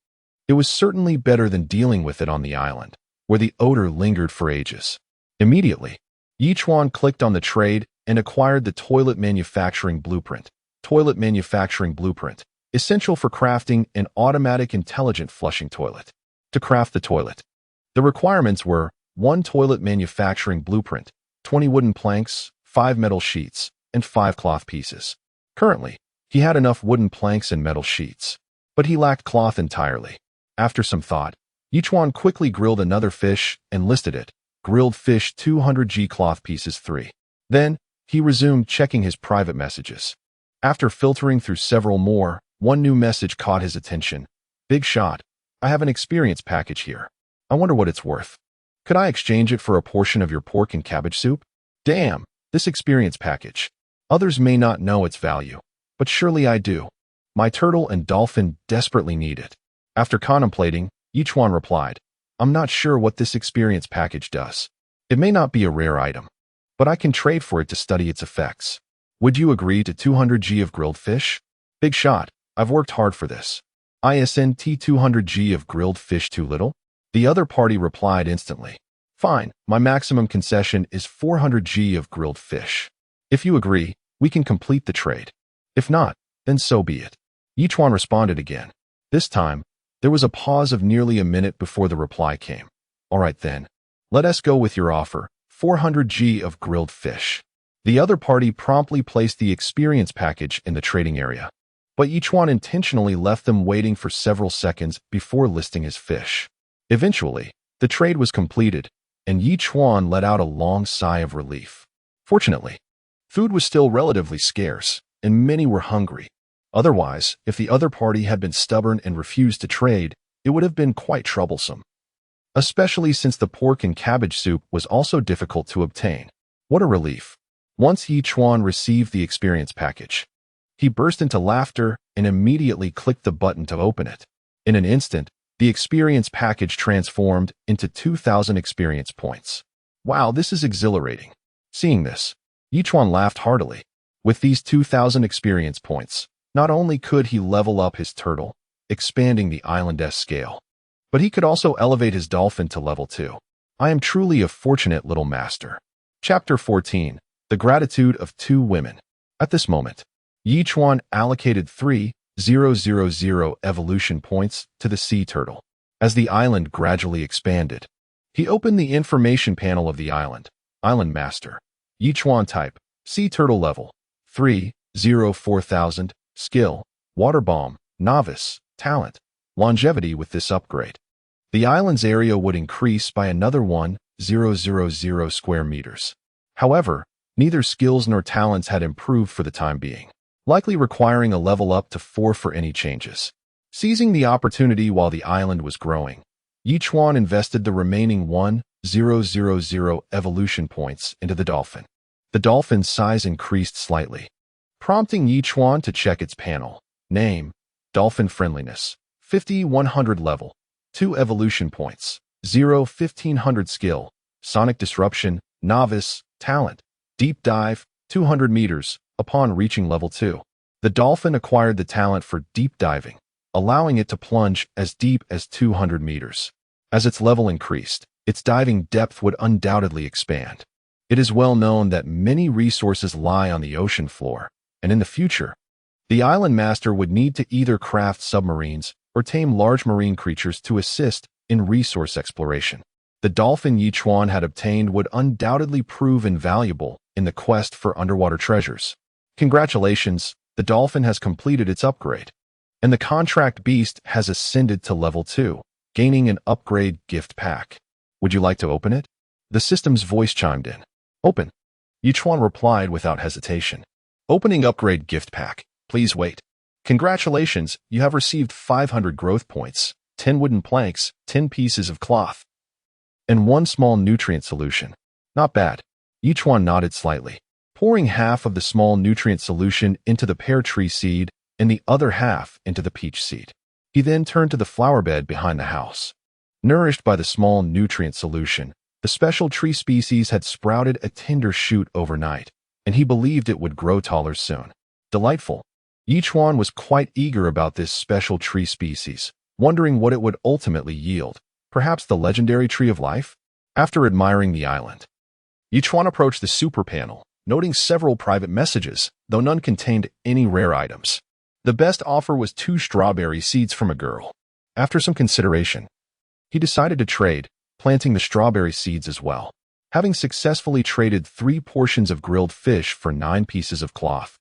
Speaker 1: it was certainly better than dealing with it on the island, where the odor lingered for ages. Immediately, Chuan clicked on the trade and acquired the toilet manufacturing blueprint. Toilet manufacturing blueprint, essential for crafting an automatic intelligent flushing toilet. To craft the toilet, the requirements were 1 toilet manufacturing blueprint, 20 wooden planks, 5 metal sheets, and 5 cloth pieces. Currently, he had enough wooden planks and metal sheets, but he lacked cloth entirely. After some thought, Chuan quickly grilled another fish and listed it, grilled fish 200g cloth pieces 3. Then, he resumed checking his private messages. After filtering through several more, one new message caught his attention. Big shot. I have an experience package here. I wonder what it's worth. Could I exchange it for a portion of your pork and cabbage soup? Damn, this experience package. Others may not know its value, but surely I do. My turtle and dolphin desperately need it. After contemplating, Chuan replied, I'm not sure what this experience package does. It may not be a rare item, but I can trade for it to study its effects. Would you agree to 200g of grilled fish? Big shot. I've worked hard for this. Isn't 200g of grilled fish too little? The other party replied instantly. Fine, my maximum concession is 400g of grilled fish. If you agree, we can complete the trade. If not, then so be it. Chuan responded again. This time, there was a pause of nearly a minute before the reply came. All right then. Let us go with your offer, 400g of grilled fish. The other party promptly placed the experience package in the trading area, but Chuan intentionally left them waiting for several seconds before listing his fish. Eventually, the trade was completed, and Chuan let out a long sigh of relief. Fortunately, food was still relatively scarce, and many were hungry. Otherwise, if the other party had been stubborn and refused to trade, it would have been quite troublesome. Especially since the pork and cabbage soup was also difficult to obtain. What a relief. Once Chuan received the experience package, he burst into laughter and immediately clicked the button to open it. In an instant, the experience package transformed into 2,000 experience points. Wow, this is exhilarating. Seeing this, Chuan laughed heartily. With these 2,000 experience points, not only could he level up his turtle, expanding the island's scale, but he could also elevate his dolphin to level 2. I am truly a fortunate little master. Chapter 14. The Gratitude of 2 Women. At this moment, Chuan allocated 3,000 evolution points to the sea turtle. As the island gradually expanded, he opened the information panel of the island. Island Master. Chuan type. Sea turtle level. 3,04000. Skill. Water bomb. Novice. Talent. Longevity with this upgrade. The island's area would increase by another 1,000 square meters. However, neither skills nor talents had improved for the time being, likely requiring a level up to 4 for any changes. Seizing the opportunity while the island was growing, Chuan invested the remaining 1,000 evolution points into the dolphin. The dolphin's size increased slightly, prompting Chuan to check its panel. Name: Dolphin Friendliness, 50-100 level, 2 evolution points, 0-1500 skill, Sonic Disruption, Novice, Talent, Deep Dive, 200 meters, upon reaching level 2. The dolphin acquired the talent for deep diving, allowing it to plunge as deep as 200 meters. As its level increased, its diving depth would undoubtedly expand. It is well known that many resources lie on the ocean floor, and in the future, the island master would need to either craft submarines or tame large marine creatures to assist in resource exploration. the dolphin Yi Chuan had obtained would undoubtedly prove invaluable in the quest for underwater treasures. Congratulations, the dolphin has completed its upgrade, and the contract beast has ascended to level 2, gaining an upgrade gift pack. Would you like to open it? The system's voice chimed in. Open. Yi Chuan replied without hesitation. Opening upgrade gift pack. Please wait. Congratulations, you have received 500 growth points, 10 wooden planks, 10 pieces of cloth, and 1 small nutrient solution. Not bad. Yi Chuan nodded slightly, pouring half of the small nutrient solution into the pear tree seed and the other half into the peach seed. He then turned to the flower bed behind the house. Nourished by the small nutrient solution, the special tree species had sprouted a tender shoot overnight, and he believed it would grow taller soon. Delightful. Yi Chuan was quite eager about this special tree species, wondering what it would ultimately yield. Perhaps the legendary tree of life? After admiring the island, Yi Chuan approached the super panel, noting several private messages, though none contained any rare items. The best offer was 2 strawberry seeds from a girl. After some consideration, he decided to trade, planting the strawberry seeds as well. Having successfully traded 3 portions of grilled fish for 9 pieces of cloth,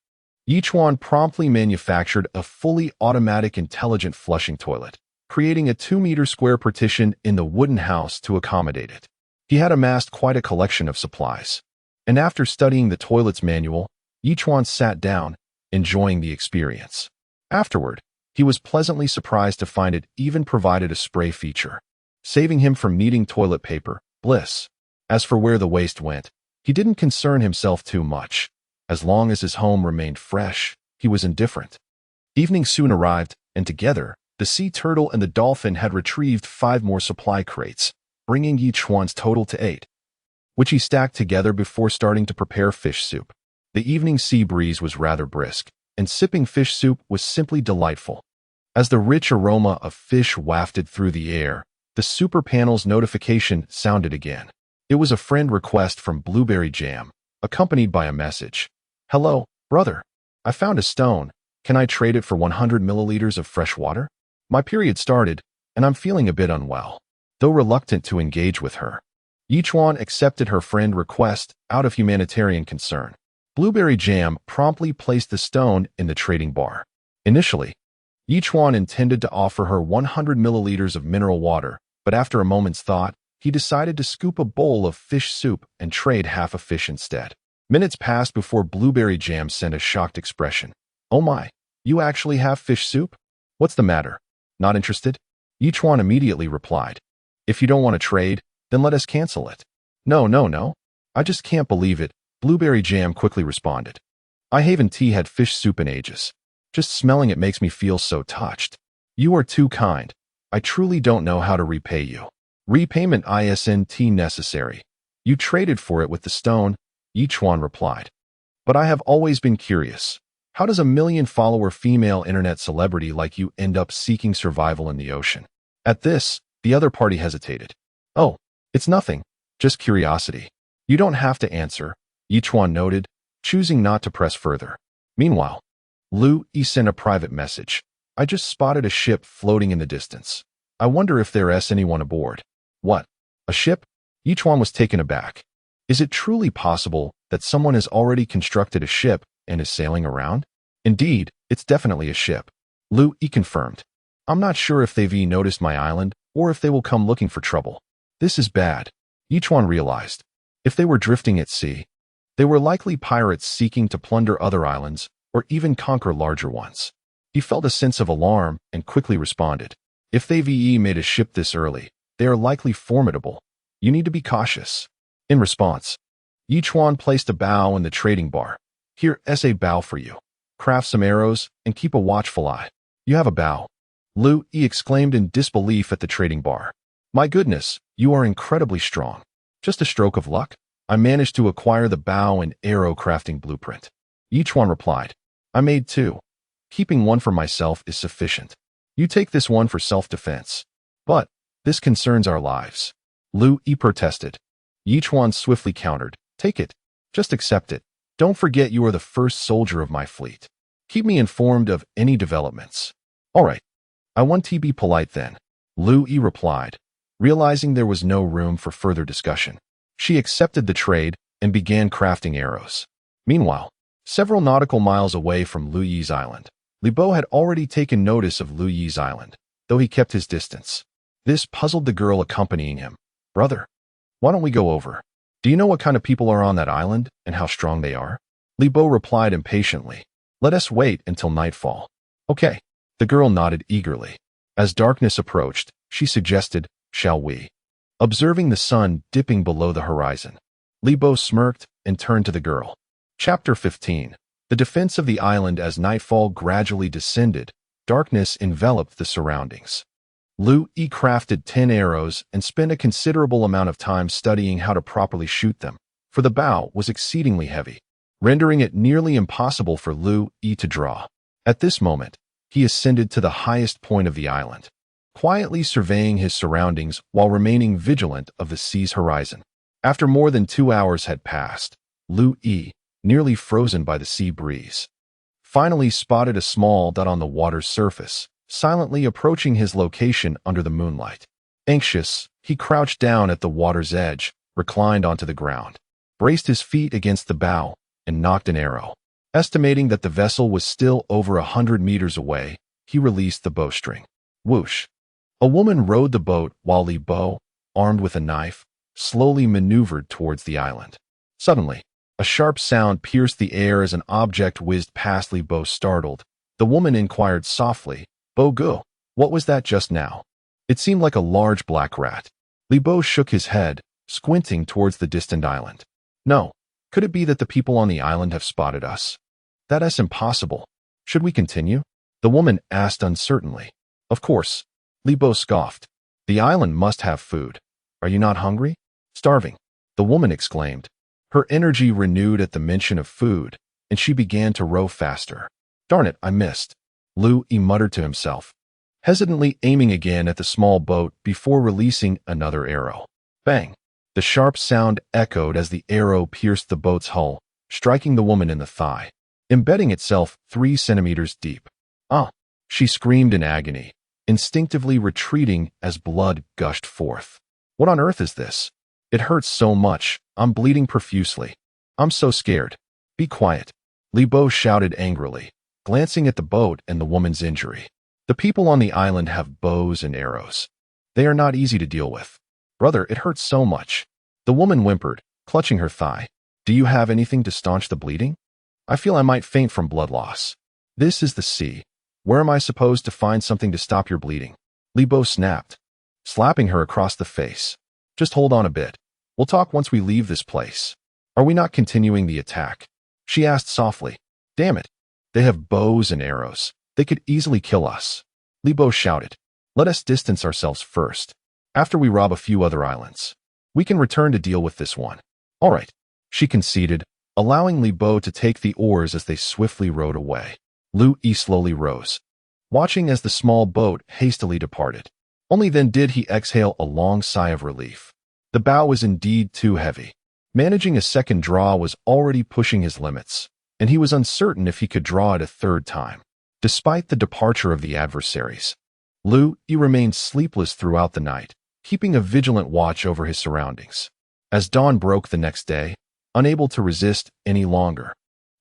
Speaker 1: Yi Chuan promptly manufactured a fully automatic intelligent flushing toilet, creating a 2-meter square partition in the wooden house to accommodate it. He had amassed quite a collection of supplies, and after studying the toilet's manual, Yi Chuan sat down, enjoying the experience. Afterward, he was pleasantly surprised to find it even provided a spray feature, saving him from needing toilet paper. Bliss. As for where the waste went, he didn't concern himself too much. As long as his home remained fresh, he was indifferent. Evening soon arrived, and together, the sea turtle and the dolphin had retrieved 5 more supply crates, bringing Yi Chuan's total to 8, which he stacked together before starting to prepare fish soup. The evening sea breeze was rather brisk, and sipping fish soup was simply delightful. As the rich aroma of fish wafted through the air, the super panel's notification sounded again. It was a friend request from Blueberry Jam, accompanied by a message. Hello, brother. I found a stone. Can I trade it for 100 milliliters of fresh water? My period started, and I'm feeling a bit unwell. Though reluctant to engage with her, Yi Chuan accepted her friend request out of humanitarian concern. Blueberry Jam promptly placed the stone in the trading bar. Initially, Yi Chuan intended to offer her 100 milliliters of mineral water, but after a moment's thought, he decided to scoop a bowl of fish soup and trade half a fish instead. Minutes passed before Blueberry Jam sent a shocked expression. Oh my, you actually have fish soup? What's the matter? Not interested? Yi Chuan immediately replied. If you don't want to trade, then let us cancel it. No. I just can't believe it, Blueberry Jam quickly responded. I haven't had fish soup in ages. Just smelling it makes me feel so touched. You are too kind. I truly don't know how to repay you. Repayment isn't necessary. You traded for it with the stone, Yi Chuan replied. But I have always been curious. How does a million-follower female internet celebrity like you end up seeking survival in the ocean? At this, the other party hesitated. Oh, it's nothing. Just curiosity. You don't have to answer, Yi Chuan noted, choosing not to press further. Meanwhile, Lu Yi sent a private message. I just spotted a ship floating in the distance. I wonder if there's anyone aboard. What? A ship? Yi Chuan was taken aback. Is it truly possible that someone has already constructed a ship and is sailing around? Indeed, it's definitely a ship. Lu Yi confirmed. I'm not sure if they've noticed my island or if they will come looking for trouble. This is bad, Yi Chuan realized. If they were drifting at sea, they were likely pirates seeking to plunder other islands or even conquer larger ones. He felt a sense of alarm and quickly responded. If they've made a ship this early, they are likely formidable. You need to be cautious. In response, Yi Chuan placed a bow in the trading bar. Here's a bow for you. Craft some arrows and keep a watchful eye. You have a bow. Lu Yi exclaimed in disbelief at the trading bar. My goodness, you are incredibly strong. Just a stroke of luck? I managed to acquire the bow and arrow crafting blueprint. Yi Chuan replied. I made 2. Keeping one for myself is sufficient. You take this one for self-defense. But this concerns our lives. Lu Yi protested. Yi Chuan swiftly countered. Take it. Just accept it. Don't forget you are the first soldier of my fleet. Keep me informed of any developments. All right. I want to be polite then. Lu Yi replied. Realizing there was no room for further discussion, she accepted the trade and began crafting arrows. Meanwhile, several nautical miles away from Lu Yi's island, Li Bo had already taken notice of Lu Yi's island, though he kept his distance. This puzzled the girl accompanying him. "Brother, why don't we go over? Do you know what kind of people are on that island and how strong they are?" Li Bo replied impatiently. "Let us wait until nightfall." "Okay." The girl nodded eagerly. As darkness approached, she suggested, "Shall we?" Observing the sun dipping below the horizon, Li Bo smirked and turned to the girl. Chapter 15. The defense of the island. As nightfall gradually descended, darkness enveloped the surroundings. Lu Yi crafted 10 arrows and spent a considerable amount of time studying how to properly shoot them, for the bow was exceedingly heavy, rendering it nearly impossible for Lu Yi to draw. At this moment, he ascended to the highest point of the island, quietly surveying his surroundings while remaining vigilant of the sea's horizon. After more than 2 hours had passed, Lu Yi, nearly frozen by the sea breeze, finally spotted a small dot on the water's surface, silently approaching his location under the moonlight. Anxious, he crouched down at the water's edge, reclined onto the ground, braced his feet against the bow, and nocked an arrow. Estimating that the vessel was still over 100 meters away, he released the bowstring. Whoosh! A woman rowed the boat while Li Bo, armed with a knife, slowly maneuvered towards the island. Suddenly, a sharp sound pierced the air as an object whizzed past Li Bo. Startled, the woman inquired softly, "Bo Gu, what was that just now?" It seemed like a large black rat. Li Bo shook his head, squinting towards the distant island. "No. Could it be that the people on the island have spotted us?" "That's impossible. Should we continue?" the woman asked uncertainly. "Of course." Li Bo scoffed. "The island must have food. Are you not hungry?" "Starving," the woman exclaimed. Her energy renewed at the mention of food, and she began to row faster. "Darn it, I missed," Lu Yi muttered to himself, hesitantly aiming again at the small boat before releasing another arrow. Bang! The sharp sound echoed as the arrow pierced the boat's hull, striking the woman in the thigh, embedding itself 3 centimeters deep. "Ah!" she screamed in agony, instinctively retreating as blood gushed forth. "What on earth is this? It hurts so much. I'm bleeding profusely. I'm so scared." "Be quiet," Li Bo shouted angrily, glancing at the boat and the woman's injury. "The people on the island have bows and arrows. They are not easy to deal with." "Brother, it hurts so much," the woman whimpered, clutching her thigh. "Do you have anything to staunch the bleeding? I feel I might faint from blood loss." "This is the sea. Where am I supposed to find something to stop your bleeding?" Li Bo snapped, slapping her across the face. "Just hold on a bit. We'll talk once we leave this place." "Are we not continuing the attack?" she asked softly. "Damn it. They have bows and arrows. They could easily kill us." Li Bo shouted. "Let us distance ourselves first. After we rob a few other islands, we can return to deal with this one." "All right," she conceded, allowing Li Bo to take the oars as they swiftly rowed away. Lu Yi slowly rose, watching as the small boat hastily departed. Only then did he exhale a long sigh of relief. The bow was indeed too heavy. Managing a second draw was already pushing his limits, and he was uncertain if he could draw it a third time. Despite the departure of the adversaries, Lu Yi remained sleepless throughout the night, keeping a vigilant watch over his surroundings. As dawn broke the next day, unable to resist any longer,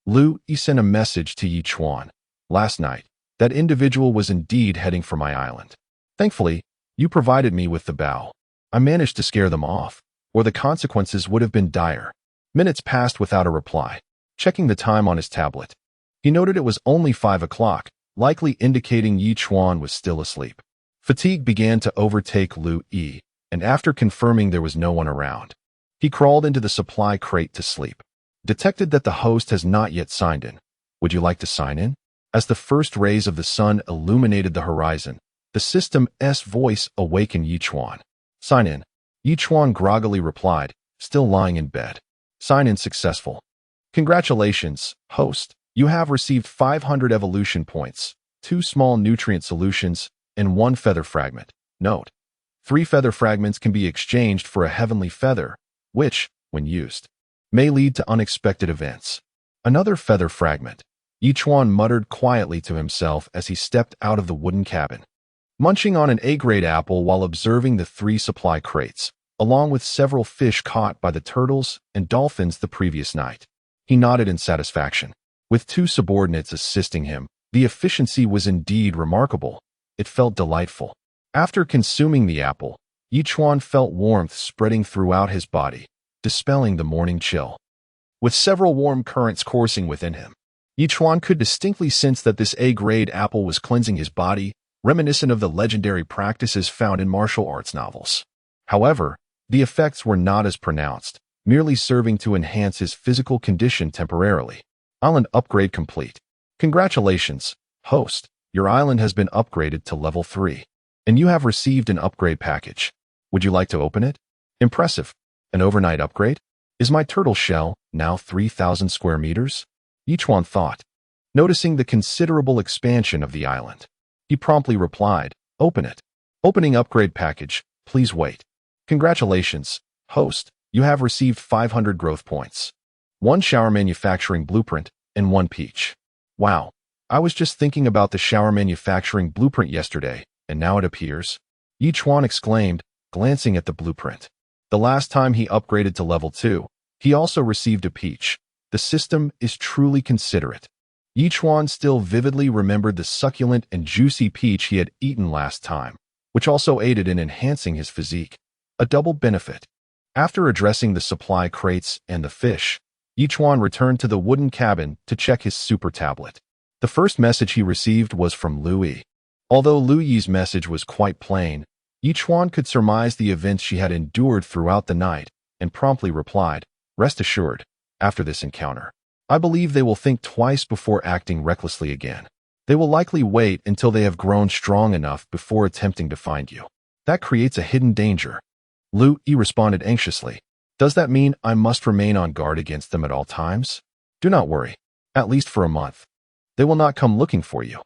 Speaker 1: Lu Yi sent a message to Chuan. "Last night, that individual was indeed heading for my island. Thankfully, you provided me with the bow. I managed to scare them off, or the consequences would have been dire." Minutes passed without a reply. Checking the time on his tablet, he noted it was only 5 o'clock, likely indicating Chuan was still asleep. Fatigue began to overtake Lu Yi, and after confirming there was no one around, he crawled into the supply crate to sleep. Detected that the host has not yet signed in. "Would you like to sign in?" As the first rays of the sun illuminated the horizon, the system's voice awakened Chuan. "Sign in," Chuan groggily replied, still lying in bed. "Sign in successful. Congratulations, host. You have received 500 evolution points, 2 small nutrient solutions, and 1 feather fragment. Note: 3 feather fragments can be exchanged for a heavenly feather, which, when used, may lead to unexpected events. Another feather fragment," Chuan muttered quietly to himself as he stepped out of the wooden cabin. munching on an A-grade apple while observing the 3 supply crates, along with several fish caught by the turtles and dolphins the previous night. He nodded in satisfaction. With 2 subordinates assisting him, the efficiency was indeed remarkable. It felt delightful. After consuming the apple, Chuan felt warmth spreading throughout his body, dispelling the morning chill. With several warm currents coursing within him, Chuan could distinctly sense that this A-grade apple was cleansing his body, reminiscent of the legendary practices found in martial arts novels. However, the effects were not as pronounced, merely serving to enhance his physical condition temporarily. Island upgrade complete. Congratulations, host. Your island has been upgraded to level 3, and you have received an upgrade package. Would you like to open it? Impressive. An overnight upgrade? Is my turtle shell now 3,000 square meters? Chuan thought, noticing the considerable expansion of the island. He promptly replied, open it. Opening upgrade package, please wait. Congratulations, host. You have received 500 growth points, 1 shower manufacturing blueprint, and 1 peach. Wow. I was just thinking about the shower manufacturing blueprint yesterday, and now it appears. Chuan exclaimed, glancing at the blueprint. The last time he upgraded to level 2, he also received a peach. The system is truly considerate. Chuan still vividly remembered the succulent and juicy peach he had eaten last time, which also aided in enhancing his physique. A double benefit. After addressing the supply crates and the fish, Chuan returned to the wooden cabin to check his super tablet. The first message he received was from Lu Yi. Although Lu Yi's message was quite plain, Chuan could surmise the events she had endured throughout the night and promptly replied, rest assured, after this encounter, I believe they will think twice before acting recklessly again. They will likely wait until they have grown strong enough before attempting to find you. That creates a hidden danger. Lu Yi responded anxiously. Does that mean I must remain on guard against them at all times? Do not worry, at least for a month. They will not come looking for you.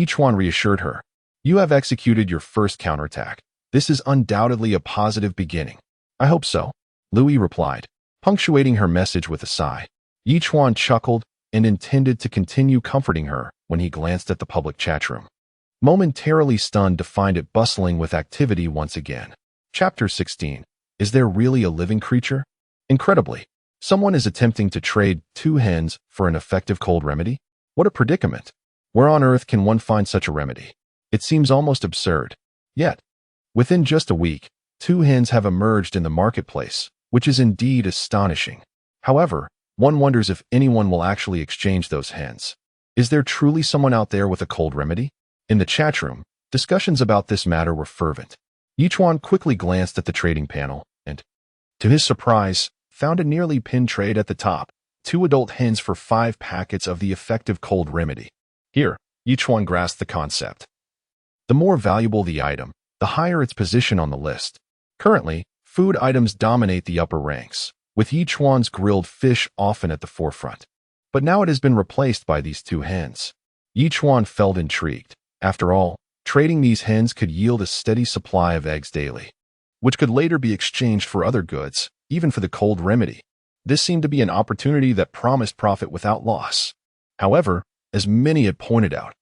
Speaker 1: Chuan reassured her. You have executed your first counterattack. This is undoubtedly a positive beginning. I hope so, Lu Yi replied, punctuating her message with a sigh. Chuan chuckled and intended to continue comforting her when he glanced at the public chat room, momentarily stunned to find it bustling with activity once again. Chapter 16. Is there really a living creature? Incredibly, someone is attempting to trade 2 hens for an effective cold remedy? What a predicament. Where on earth can one find such a remedy? It seems almost absurd. Yet, within just a week, 2 hens have emerged in the marketplace, which is indeed astonishing. However, one wonders if anyone will actually exchange those hens. Is there truly someone out there with a cold remedy? In the chat room, discussions about this matter were fervent. Chuan quickly glanced at the trading panel and, to his surprise, found a nearly pinned trade at the top. 2 adult hens for 5 packets of the effective cold remedy. Here, Chuan grasped the concept. The more valuable the item, the higher its position on the list. Currently, food items dominate the upper ranks, with Chuan's grilled fish often at the forefront. But now it has been replaced by these 2 hens. Chuan felt intrigued. After all, trading these hens could yield a steady supply of eggs daily, which could later be exchanged for other goods, even for the cold remedy. This seemed to be an opportunity that promised profit without loss. However, as many had pointed out,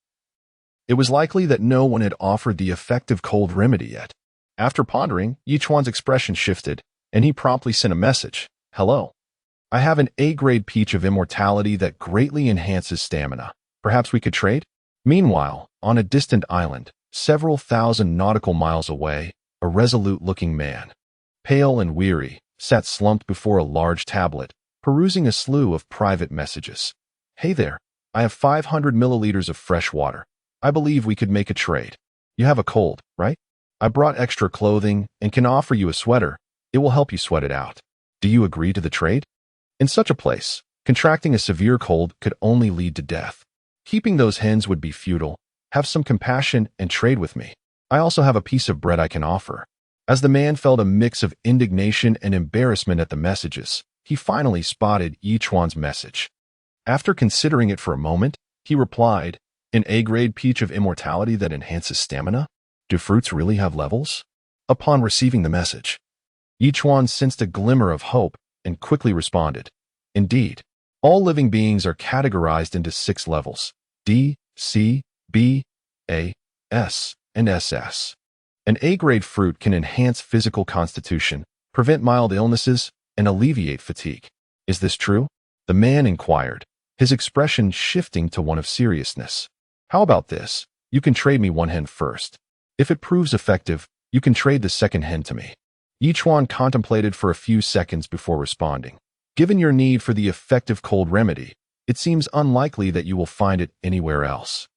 Speaker 1: it was likely that no one had offered the effective cold remedy yet. After pondering, Chuan's expression shifted, and he promptly sent a message. Hello. I have an A-grade peach of immortality that greatly enhances stamina. Perhaps we could trade? Meanwhile, on a distant island, several thousand nautical miles away, a resolute-looking man, pale and weary, sat slumped before a large tablet, perusing a slew of private messages. Hey there, I have 500 milliliters of fresh water. I believe we could make a trade. You have a cold, right? I brought extra clothing and can offer you a sweater. It will help you sweat it out. Do you agree to the trade? In such a place, contracting a severe cold could only lead to death. Keeping those hens would be futile. Have some compassion and trade with me. I also have a piece of bread I can offer. As the man felt a mix of indignation and embarrassment at the messages, he finally spotted Chuan's message. After considering it for a moment, he replied, an A-grade peach of immortality that enhances stamina? Do fruits really have levels? Upon receiving the message, Chuan sensed a glimmer of hope and quickly responded. Indeed, all living beings are categorized into 6 levels: D, C, B, A, S, and SS. An A-grade fruit can enhance physical constitution, prevent mild illnesses, and alleviate fatigue. Is this true? The man inquired, his expression shifting to one of seriousness. How about this? You can trade me one hen first. If it proves effective, you can trade the second hen to me. Chuan contemplated for a few seconds before responding. Given your need for the effective cold remedy, it seems unlikely that you will find it anywhere else.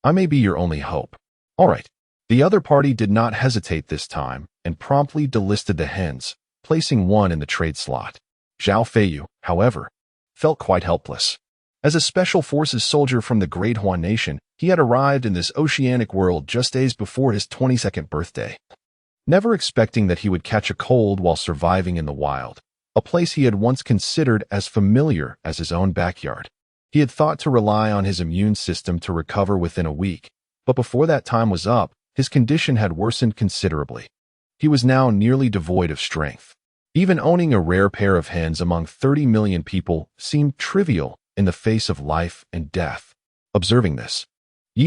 Speaker 1: I may be your only hope. All right. The other party did not hesitate this time and promptly delisted the hens, placing one in the trade slot. Zhao Feiyu, however, felt quite helpless. As a special forces soldier from the Great Huan Nation, he had arrived in this oceanic world just days before his 22nd birthday. Never expecting that he would catch a cold while surviving in the wild, a place he had once considered as familiar as his own backyard. He had thought to rely on his immune system to recover within a week, but before that time was up, his condition had worsened considerably. He was now nearly devoid of strength. Even owning a rare pair of hens among 30 million people seemed trivial in the face of life and death. Observing this,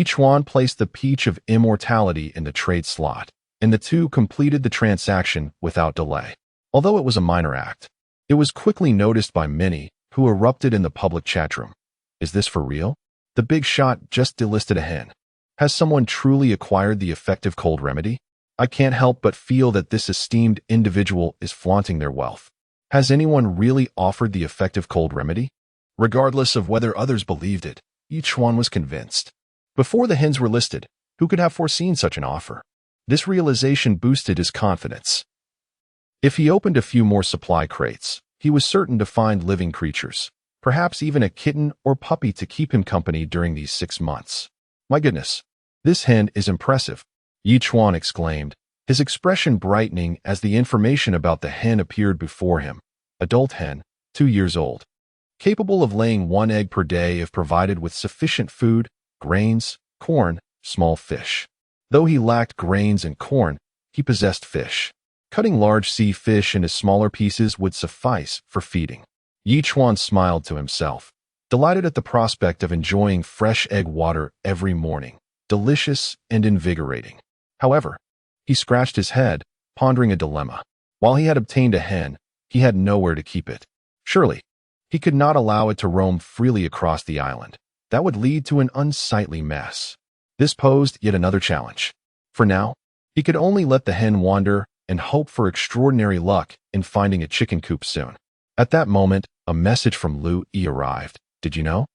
Speaker 1: Chuan placed the peach of immortality in the trade slot, and the two completed the transaction without delay. Although it was a minor act, it was quickly noticed by many who erupted in the public chatroom. Is this for real? The big shot just delisted a hen. Has someone truly acquired the effective cold remedy? I can't help but feel that this esteemed individual is flaunting their wealth. Has anyone really offered the effective cold remedy? Regardless of whether others believed it, Chuan was convinced. Before the hens were listed, who could have foreseen such an offer? This realization boosted his confidence. If he opened a few more supply crates, he was certain to find living creatures, perhaps even a kitten or puppy to keep him company during these 6 months. My goodness, this hen is impressive, Chuan exclaimed, his expression brightening as the information about the hen appeared before him. Adult hen, 2 years old. Capable of laying 1 egg per day if provided with sufficient food, grains, corn, small fish. Though he lacked grains and corn, he possessed fish. Cutting large sea fish into smaller pieces would suffice for feeding. Chuan smiled to himself, delighted at the prospect of enjoying fresh egg water every morning, delicious and invigorating. However, he scratched his head, pondering a dilemma. While he had obtained a hen, he had nowhere to keep it. Surely, he could not allow it to roam freely across the island. That would lead to an unsightly mess. This posed yet another challenge. For now, he could only let the hen wander and hope for extraordinary luck in finding a chicken coop soon. At that moment, a message from Lu Yi arrived. Did you know?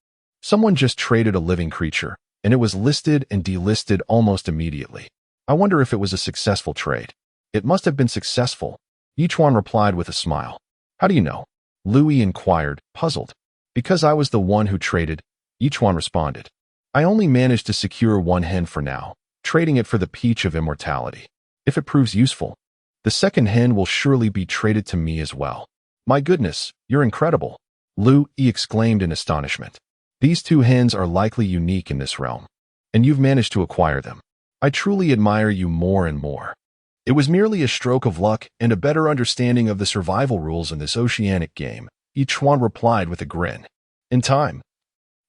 Speaker 1: Someone just traded a living creature, and it was listed and delisted almost immediately. I wonder if it was a successful trade. It must have been successful, Chuan replied with a smile. How do you know? Lu Yi inquired, puzzled. Because I was the one who traded, Chuan responded. I only managed to secure 1 hen for now, trading it for the peach of immortality. If it proves useful, the second hen will surely be traded to me as well. My goodness, you're incredible, Lu Yi exclaimed in astonishment. These 2 hens are likely unique in this realm, and you've managed to acquire them. I truly admire you more and more. It was merely a stroke of luck and a better understanding of the survival rules in this oceanic game, Chuan replied with a grin. In time,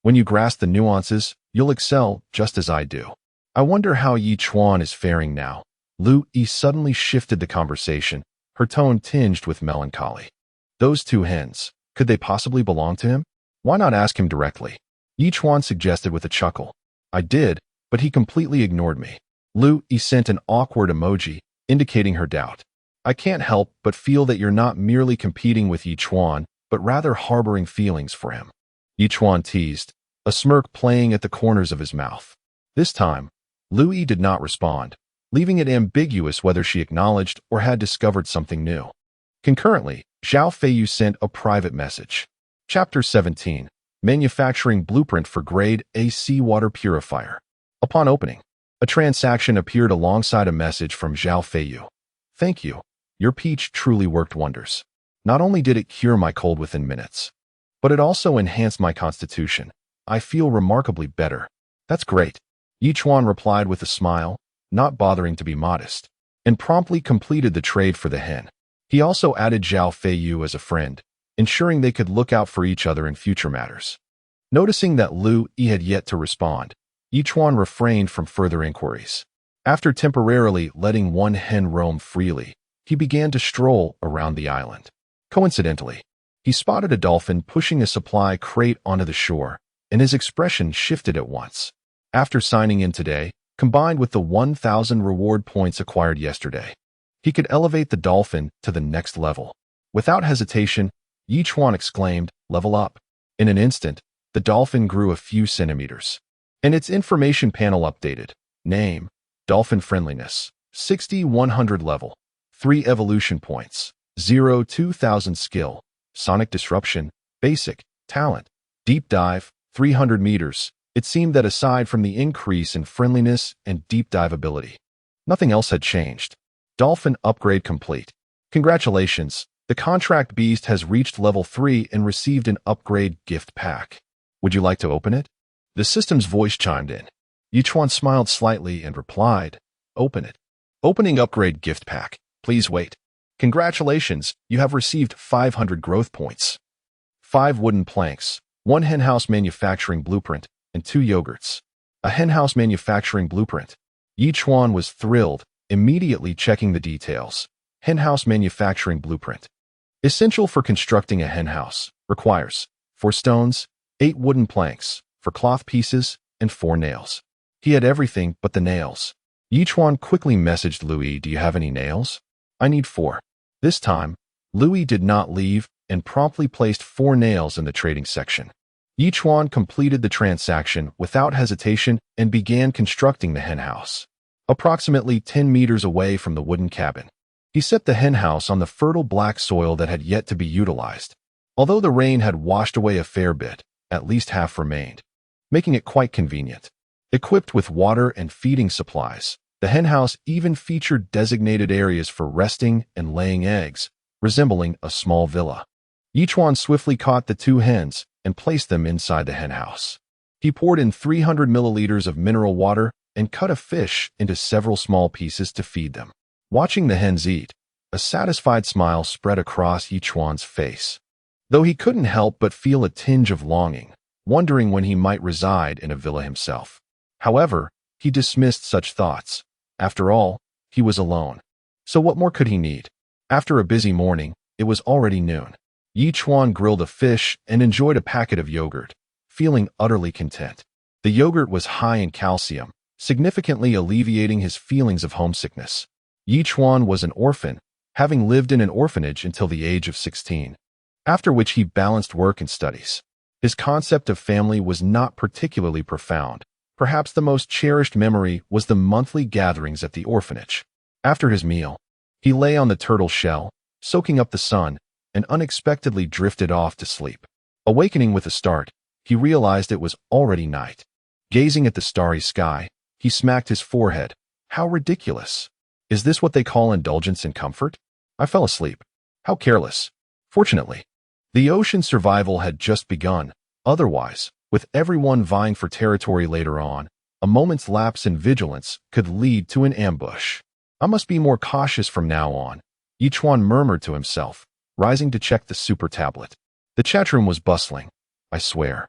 Speaker 1: when you grasp the nuances, you'll excel just as I do. I wonder how Chuan is faring now. Lu Yi suddenly shifted the conversation, her tone tinged with melancholy. Those 2 hens, could they possibly belong to him? Why not ask him directly? Chuan suggested with a chuckle. I did, but he completely ignored me. Lu Yi sent an awkward emoji, indicating her doubt. I can't help but feel that you're not merely competing with Chuan, but rather harboring feelings for him. Chuan teased, a smirk playing at the corners of his mouth. This time, Lu Yi did not respond, leaving it ambiguous whether she acknowledged or had discovered something new. Concurrently, Zhao Feiyu sent a private message. Chapter 17, Manufacturing Blueprint for Grade A Seawater Purifier. Upon opening, a transaction appeared alongside a message from Zhao Feiyu. Thank you. Your peach truly worked wonders. Not only did it cure my cold within minutes, but it also enhanced my constitution. I feel remarkably better. That's great. Chuan replied with a smile, not bothering to be modest, and promptly completed the trade for the hen. He also added Zhao Feiyu as a friend, ensuring they could look out for each other in future matters. Noticing that Lu Yi had yet to respond, Chuan refrained from further inquiries. After temporarily letting one hen roam freely, he began to stroll around the island. Coincidentally, he spotted a dolphin pushing a supply crate onto the shore, and his expression shifted at once. After signing in today, combined with the 1,000 reward points acquired yesterday, he could elevate the dolphin to the next level. Without hesitation, Chuan exclaimed, "Level up." In an instant, the dolphin grew a few centimeters, and its information panel updated. Name: Dolphin Friendliness, 60-100 level, 3 evolution points, 0-2,000 skill, Sonic Disruption, Basic, Talent, Deep Dive, 300 meters. It seemed that aside from the increase in friendliness and deep dive ability, nothing else had changed. Dolphin upgrade complete. Congratulations, the contract beast has reached level 3 and received an upgrade gift pack. Would you like to open it? The system's voice chimed in. Chuan smiled slightly and replied, "Open it." Opening upgrade gift pack. Please wait. Congratulations, you have received 500 growth points. 5 wooden planks, 1 henhouse manufacturing blueprint, and 2 yogurts. A henhouse manufacturing blueprint. Chuan was thrilled, immediately checking the details. Henhouse manufacturing blueprint. Essential for constructing a henhouse. Requires 4 stones, 8 wooden planks, 4 cloth pieces, and 4 nails. He had everything but the nails. Chuan quickly messaged Louis, "Do you have any nails? I need 4. This time, Louis did not leave and promptly placed 4 nails in the trading section. Chuan completed the transaction without hesitation and began constructing the henhouse. Approximately 10 meters away from the wooden cabin, he set the henhouse on the fertile black soil that had yet to be utilized. Although the rain had washed away a fair bit, at least half remained, making it quite convenient. Equipped with water and feeding supplies, the henhouse even featured designated areas for resting and laying eggs, resembling a small villa. Chuan swiftly caught the 2 hens and placed them inside the henhouse. He poured in 300 milliliters of mineral water and cut a fish into several small pieces to feed them. Watching the hens eat, a satisfied smile spread across Chuan's face, though he couldn't help but feel a tinge of longing, wondering when he might reside in a villa himself. However, he dismissed such thoughts. After all, he was alone. So what more could he need? After a busy morning, it was already noon. Chuan grilled a fish and enjoyed a packet of yogurt, feeling utterly content. The yogurt was high in calcium, significantly alleviating his feelings of homesickness. Chuan was an orphan, having lived in an orphanage until the age of 16, after which he balanced work and studies. His concept of family was not particularly profound. Perhaps the most cherished memory was the monthly gatherings at the orphanage. After his meal, he lay on the turtle shell, soaking up the sun, and unexpectedly drifted off to sleep. Awakening with a start, he realized it was already night. Gazing at the starry sky, he smacked his forehead. How ridiculous! Is this what they call indulgence and comfort? I fell asleep. How careless. Fortunately, the ocean survival had just begun. Otherwise, with everyone vying for territory later on, a moment's lapse in vigilance could lead to an ambush. I must be more cautious from now on, Chuan murmured to himself, rising to check the super tablet. The chatroom was bustling. I swear.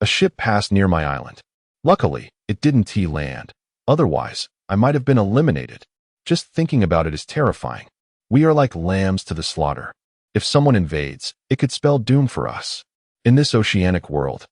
Speaker 1: A ship passed near my island. Luckily, it didn't land. Otherwise, I might have been eliminated. Just thinking about it is terrifying. We are like lambs to the slaughter. If someone invades, it could spell doom for us. In this oceanic world,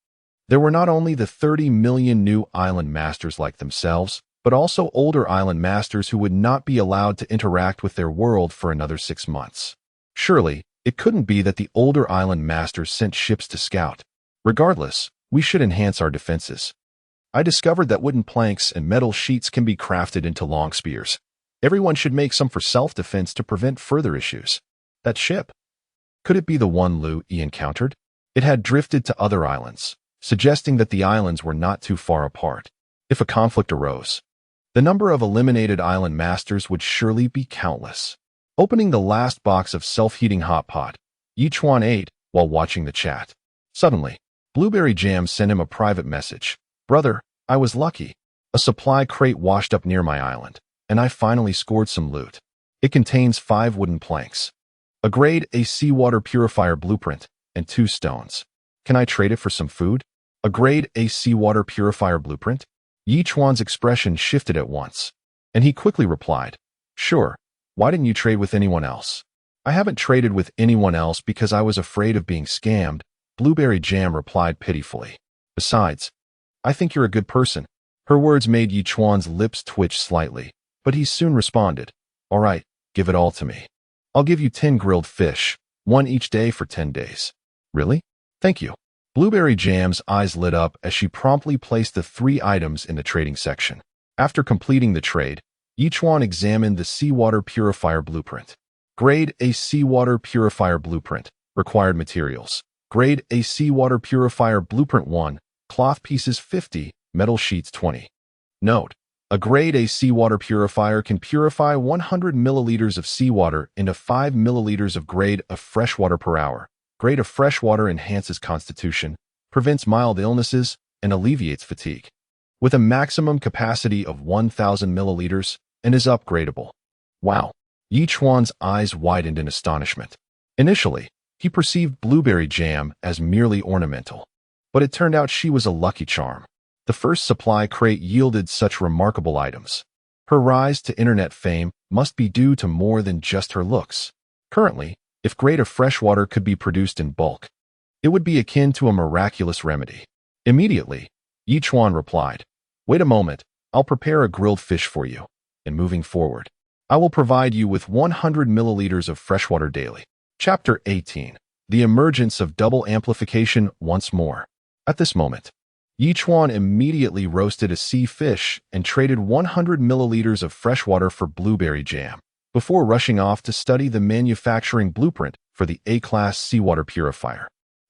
Speaker 1: there were not only the 30 million new island masters like themselves, but also older island masters who would not be allowed to interact with their world for another 6 months. Surely, it couldn't be that the older island masters sent ships to scout. Regardless, we should enhance our defenses. I discovered that wooden planks and metal sheets can be crafted into long spears. Everyone should make some for self-defense to prevent further issues. That ship. Could it be the one Louis encountered? It had drifted to other islands, suggesting that the islands were not too far apart. If a conflict arose, the number of eliminated island masters would surely be countless. Opening the last box of self-heating hot pot, Chuan ate while watching the chat. Suddenly, Blueberry Jam sent him a private message. Brother, I was lucky. A supply crate washed up near my island, and I finally scored some loot. It contains 5 wooden planks, a grade A seawater purifier blueprint, and 2 stones. Can I trade it for some food? A grade A seawater purifier blueprint? Chuan's expression shifted at once. And he quickly replied, "Sure, why didn't you trade with anyone else?" "I haven't traded with anyone else because I was afraid of being scammed," Blueberry Jam replied pitifully. "Besides, I think you're a good person." Her words made Yi Chuan's lips twitch slightly, but he soon responded, "All right, give it all to me. I'll give you 10 grilled fish, one each day for 10 days. "Really? Thank you." Blueberry Jam's eyes lit up as she promptly placed the 3 items in the trading section. After completing the trade, Yi Chuan examined the seawater purifier blueprint. Grade A seawater purifier blueprint. Required materials. Grade A seawater purifier blueprint 1, cloth pieces 50, metal sheets 20. Note: a grade A seawater purifier can purify 100 milliliters of seawater into 5 milliliters of grade of freshwater per hour. Grade of freshwater enhances constitution, prevents mild illnesses, and alleviates fatigue. With a maximum capacity of 1,000 milliliters and is upgradable. Wow! Yi Chuan's eyes widened in astonishment. Initially, he perceived Blueberry Jam as merely ornamental, but it turned out she was a lucky charm. The first supply crate yielded such remarkable items. Her rise to internet fame must be due to more than just her looks. Currently, if grade of freshwater could be produced in bulk, it would be akin to a miraculous remedy. Immediately, Yi Chuan replied, "Wait a moment, I'll prepare a grilled fish for you. And moving forward, I will provide you with 100 milliliters of freshwater daily." Chapter 18. The Emergence of Double Amplification once more. At this moment, Yi Chuan immediately roasted a sea fish and traded 100 milliliters of freshwater for Blueberry Jam, before rushing off to study the manufacturing blueprint for the A-class seawater purifier.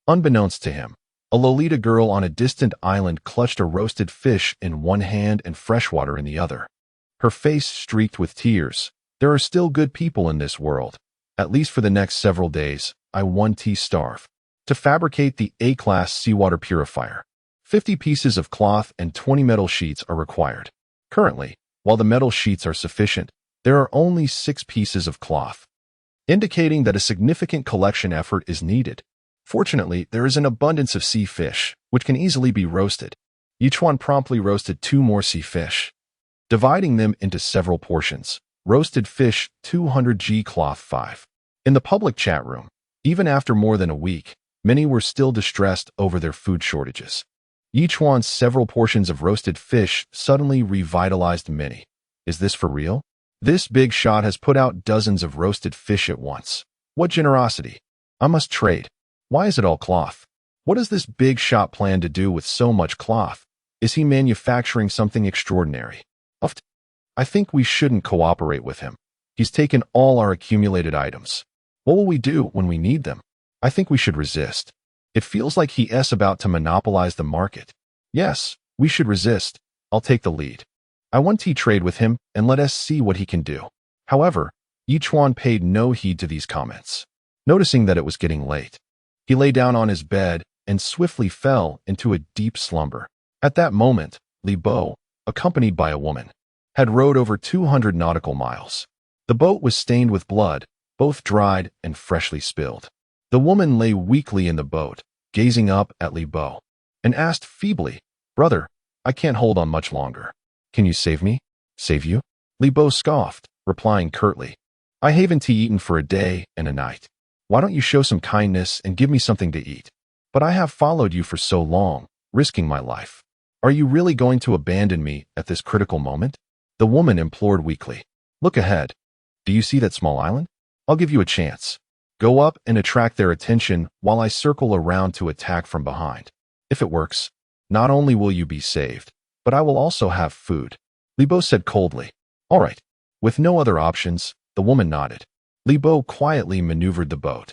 Speaker 1: Unbeknownst to him, a Lolita girl on a distant island clutched a roasted fish in one hand and freshwater in the other. Her face streaked with tears. "There are still good people in this world. At least for the next several days, I won't starve." To fabricate the A-class seawater purifier, 50 pieces of cloth and 20 metal sheets are required. Currently, while the metal sheets are sufficient, there are only 6 pieces of cloth, indicating that a significant collection effort is needed. Fortunately, there is an abundance of sea fish, which can easily be roasted. Yi Chuan promptly roasted 2 more sea fish, dividing them into several portions. Roasted fish 200 g cloth 5. In the public chat room, even after more than a week, many were still distressed over their food shortages. Yi Chuan's several portions of roasted fish suddenly revitalized many. Is this for real? This big shot has put out dozens of roasted fish at once. What generosity! I must trade. Why is it all cloth? What does this big shot plan to do with so much cloth? Is he manufacturing something extraordinary? I think we shouldn't cooperate with him. He's taken all our accumulated items. What will we do when we need them? I think we should resist. It feels like he's about to monopolize the market. Yes, we should resist. I'll take the lead. I want to trade with him and let us see what he can do. However, Yi Chuan paid no heed to these comments. Noticing that it was getting late, he lay down on his bed and swiftly fell into a deep slumber. At that moment, Li Bo, accompanied by a woman, had rowed over 200 nautical miles. The boat was stained with blood, both dried and freshly spilled. The woman lay weakly in the boat, gazing up at Li Bo, and asked feebly, "Brother, I can't hold on much longer. Can you save me?" "Save you?" Li Bo scoffed, replying curtly, "I haven't eaten for a day and a night. Why don't you show some kindness and give me something to eat? But I have followed you for so long, risking my life. Are you really going to abandon me at this critical moment?" The woman implored weakly. "Look ahead. Do you see that small island? I'll give you a chance. Go up and attract their attention while I circle around to attack from behind. If it works, not only will you be saved, but I will also have food." Li Bo said coldly. "All right." With no other options, the woman nodded. Li Bo quietly maneuvered the boat,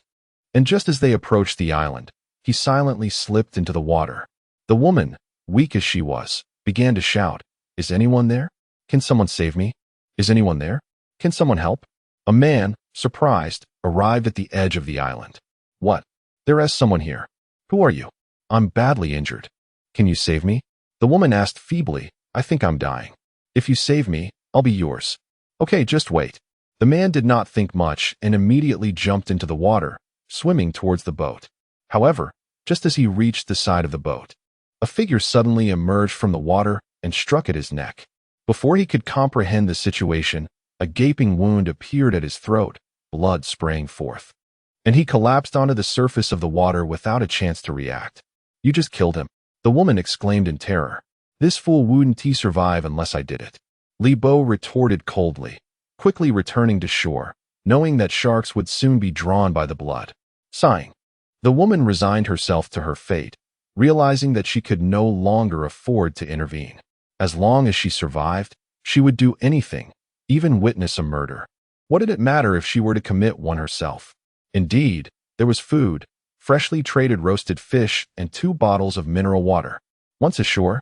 Speaker 1: and just as they approached the island, he silently slipped into the water. The woman, weak as she was, began to shout, "Is anyone there? Can someone save me? Is anyone there? Can someone help?" A man, surprised, arrived at the edge of the island. "What? There is someone here. Who are you?" "I'm badly injured. Can you save me?" The woman asked feebly. "I think I'm dying. If you save me, I'll be yours." "Okay, just wait." The man did not think much and immediately jumped into the water, swimming towards the boat. However, just as he reached the side of the boat, a figure suddenly emerged from the water and struck at his neck. Before he could comprehend the situation, a gaping wound appeared at his throat, blood spraying forth. And he collapsed onto the surface of the water without a chance to react. "You just killed him," the woman exclaimed in terror. "This fool wouldn't he survive unless I did it," Li Bo retorted coldly, quickly returning to shore, knowing that sharks would soon be drawn by the blood. Sighing, the woman resigned herself to her fate, realizing that she could no longer afford to intervene. As long as she survived, she would do anything, even witness a murder. What did it matter if she were to commit one herself? Indeed, there was food, freshly traded roasted fish, and 2 bottles of mineral water. Once ashore,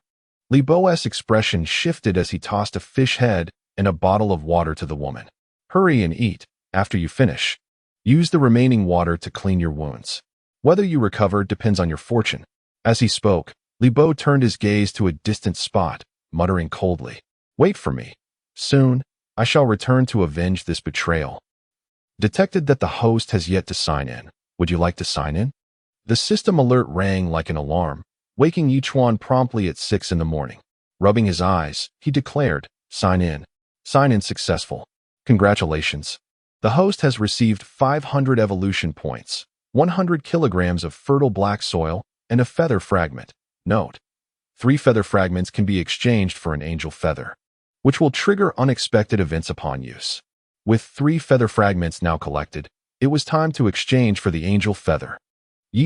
Speaker 1: Li Bo's expression shifted as he tossed a fish head and a bottle of water to the woman. "Hurry and eat. After you finish, use the remaining water to clean your wounds. Whether you recover depends on your fortune." As he spoke, Li Bo turned his gaze to a distant spot, muttering coldly, "Wait for me. Soon, I shall return to avenge this betrayal." Detected that the host has yet to sign in. "Would you like to sign in?" The system alert rang like an alarm, waking Chuan promptly at 6 in the morning. Rubbing his eyes, he declared, "Sign in. Sign in successful. Congratulations. The host has received 500 evolution points, 100 kilograms of fertile black soil, and a feather fragment. Note: 3 feather fragments can be exchanged for an angel feather, which will trigger unexpected events upon use. With 3 feather fragments now collected, it was time to exchange for the angel feather.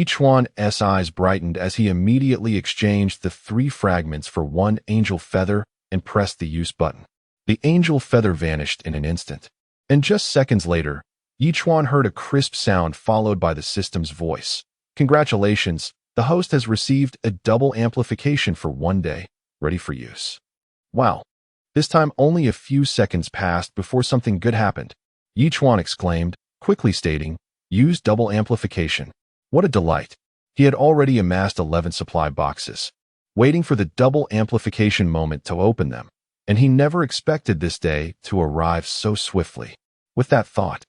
Speaker 1: Chuan's eyes brightened as he immediately exchanged the 3 fragments for 1 angel feather and pressed the use button. The angel feather vanished in an instant, and just seconds later, Chuan heard a crisp sound followed by the system's voice. "Congratulations, the host has received a double amplification for 1 day, ready for use." Wow. This time only a few seconds passed before something good happened. Chuan exclaimed, quickly stating, "Use double amplification." What a delight. He had already amassed 11 supply boxes, waiting for the double amplification moment to open them, and he never expected this day to arrive so swiftly. With that thought,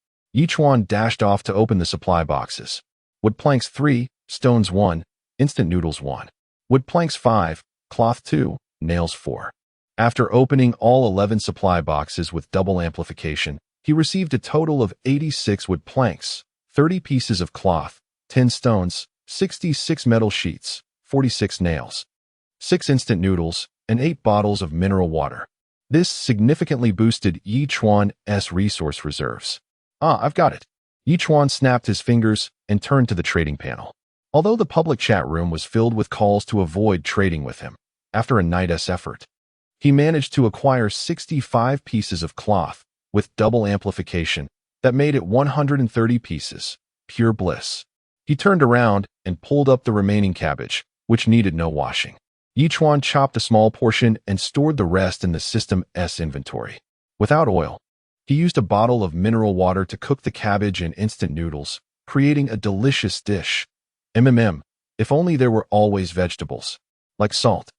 Speaker 1: Chuan dashed off to open the supply boxes. Wood planks 3, stones 1, instant noodles 1. Wood planks 5, cloth 2, nails 4. After opening all 11 supply boxes with double amplification, he received a total of 86 wood planks, 30 pieces of cloth, 10 stones, 66 metal sheets, 46 nails, 6 instant noodles, and 8 bottles of mineral water. This significantly boosted Chuan's resource reserves. I've got it." Chuan snapped his fingers and turned to the trading panel. Although the public chat room was filled with calls to avoid trading with him, after a night's effort, he managed to acquire 65 pieces of cloth with double amplification that made it 130 pieces. Pure bliss. He turned around and pulled up the remaining cabbage, which needed no washing. Chuan chopped a small portion and stored the rest in the system's inventory. Without oil, he used a bottle of mineral water to cook the cabbage and instant noodles, creating a delicious dish. If only there were always vegetables. Like salt.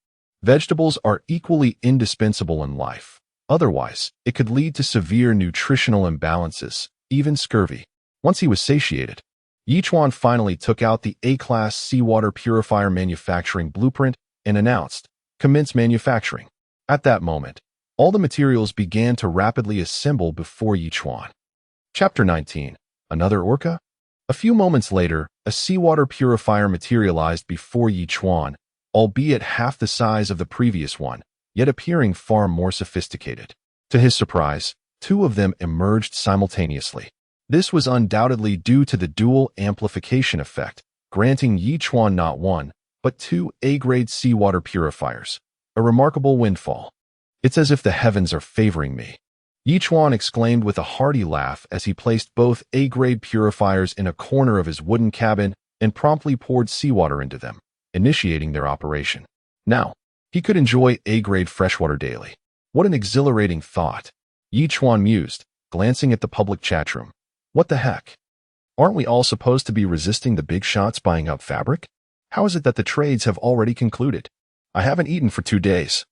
Speaker 1: Vegetables are equally indispensable in life. Otherwise, it could lead to severe nutritional imbalances, even scurvy. Once he was satiated, Chuan finally took out the A-class seawater purifier manufacturing blueprint and announced, "Commence manufacturing." At that moment, all the materials began to rapidly assemble before Chuan. Chapter 19. Another orca? A few moments later, a seawater purifier materialized before Chuan, albeit half the size of the previous one, yet appearing far more sophisticated. To his surprise, 2 of them emerged simultaneously. This was undoubtedly due to the dual amplification effect, granting Chuan not 1, but 2 A-grade seawater purifiers. A remarkable windfall. "It's as if the heavens are favoring me," Chuan exclaimed with a hearty laugh as he placed both A-grade purifiers in a corner of his wooden cabin and promptly poured seawater into them, initiating their operation. Now, he could enjoy A-grade freshwater daily. What an exhilarating thought, Chuan mused, glancing at the public chat room. What the heck? Aren't we all supposed to be resisting the big shots buying up fabric? How is it that the trades have already concluded? I haven't eaten for 2 days.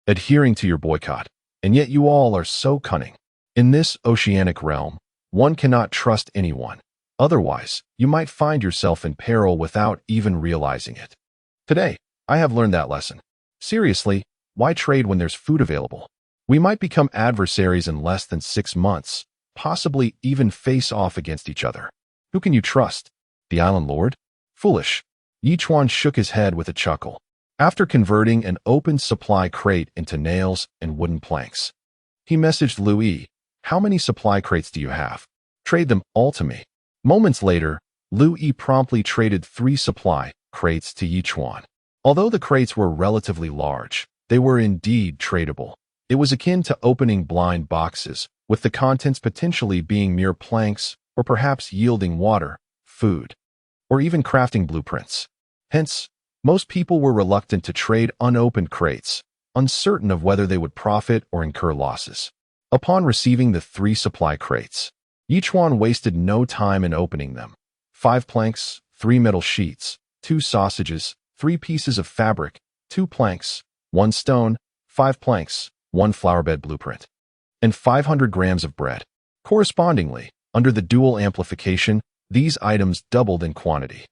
Speaker 1: Adhering to your boycott, and yet you all are so cunning. In this oceanic realm, one cannot trust anyone. Otherwise, you might find yourself in peril without even realizing it. Today, I have learned that lesson. Seriously, why trade when there's food available? We might become adversaries in less than 6 months, possibly even face off against each other. Who can you trust? The island lord? Foolish. Chuan shook his head with a chuckle. After converting an open supply crate into nails and wooden planks, he messaged Louis, "How many supply crates do you have? Trade them all to me." Moments later, Louis promptly traded 3 supply crates to Chuan. Although the crates were relatively large, they were indeed tradable. It was akin to opening blind boxes, with the contents potentially being mere planks or perhaps yielding water, food, or even crafting blueprints. Hence, most people were reluctant to trade unopened crates, uncertain of whether they would profit or incur losses. Upon receiving the 3 supply crates, Chuan wasted no time in opening them. 5 planks, 3 metal sheets, 2 sausages, 3 pieces of fabric, 2 planks, 1 stone, 5 planks, 1 flowerbed blueprint, and 500 grams of bread. Correspondingly, under the dual amplification, these items doubled in quantity.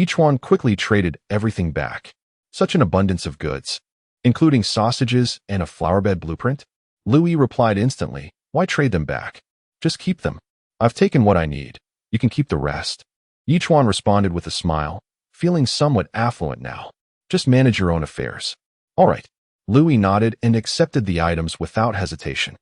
Speaker 1: Chuan quickly traded everything back. Such an abundance of goods, including sausages and a flowerbed blueprint? Louis replied instantly, "Why trade them back? Just keep them. I've taken what I need. You can keep the rest." Chuan responded with a smile, feeling somewhat affluent now. "Just manage your own affairs." "All right." Louis nodded and accepted the items without hesitation.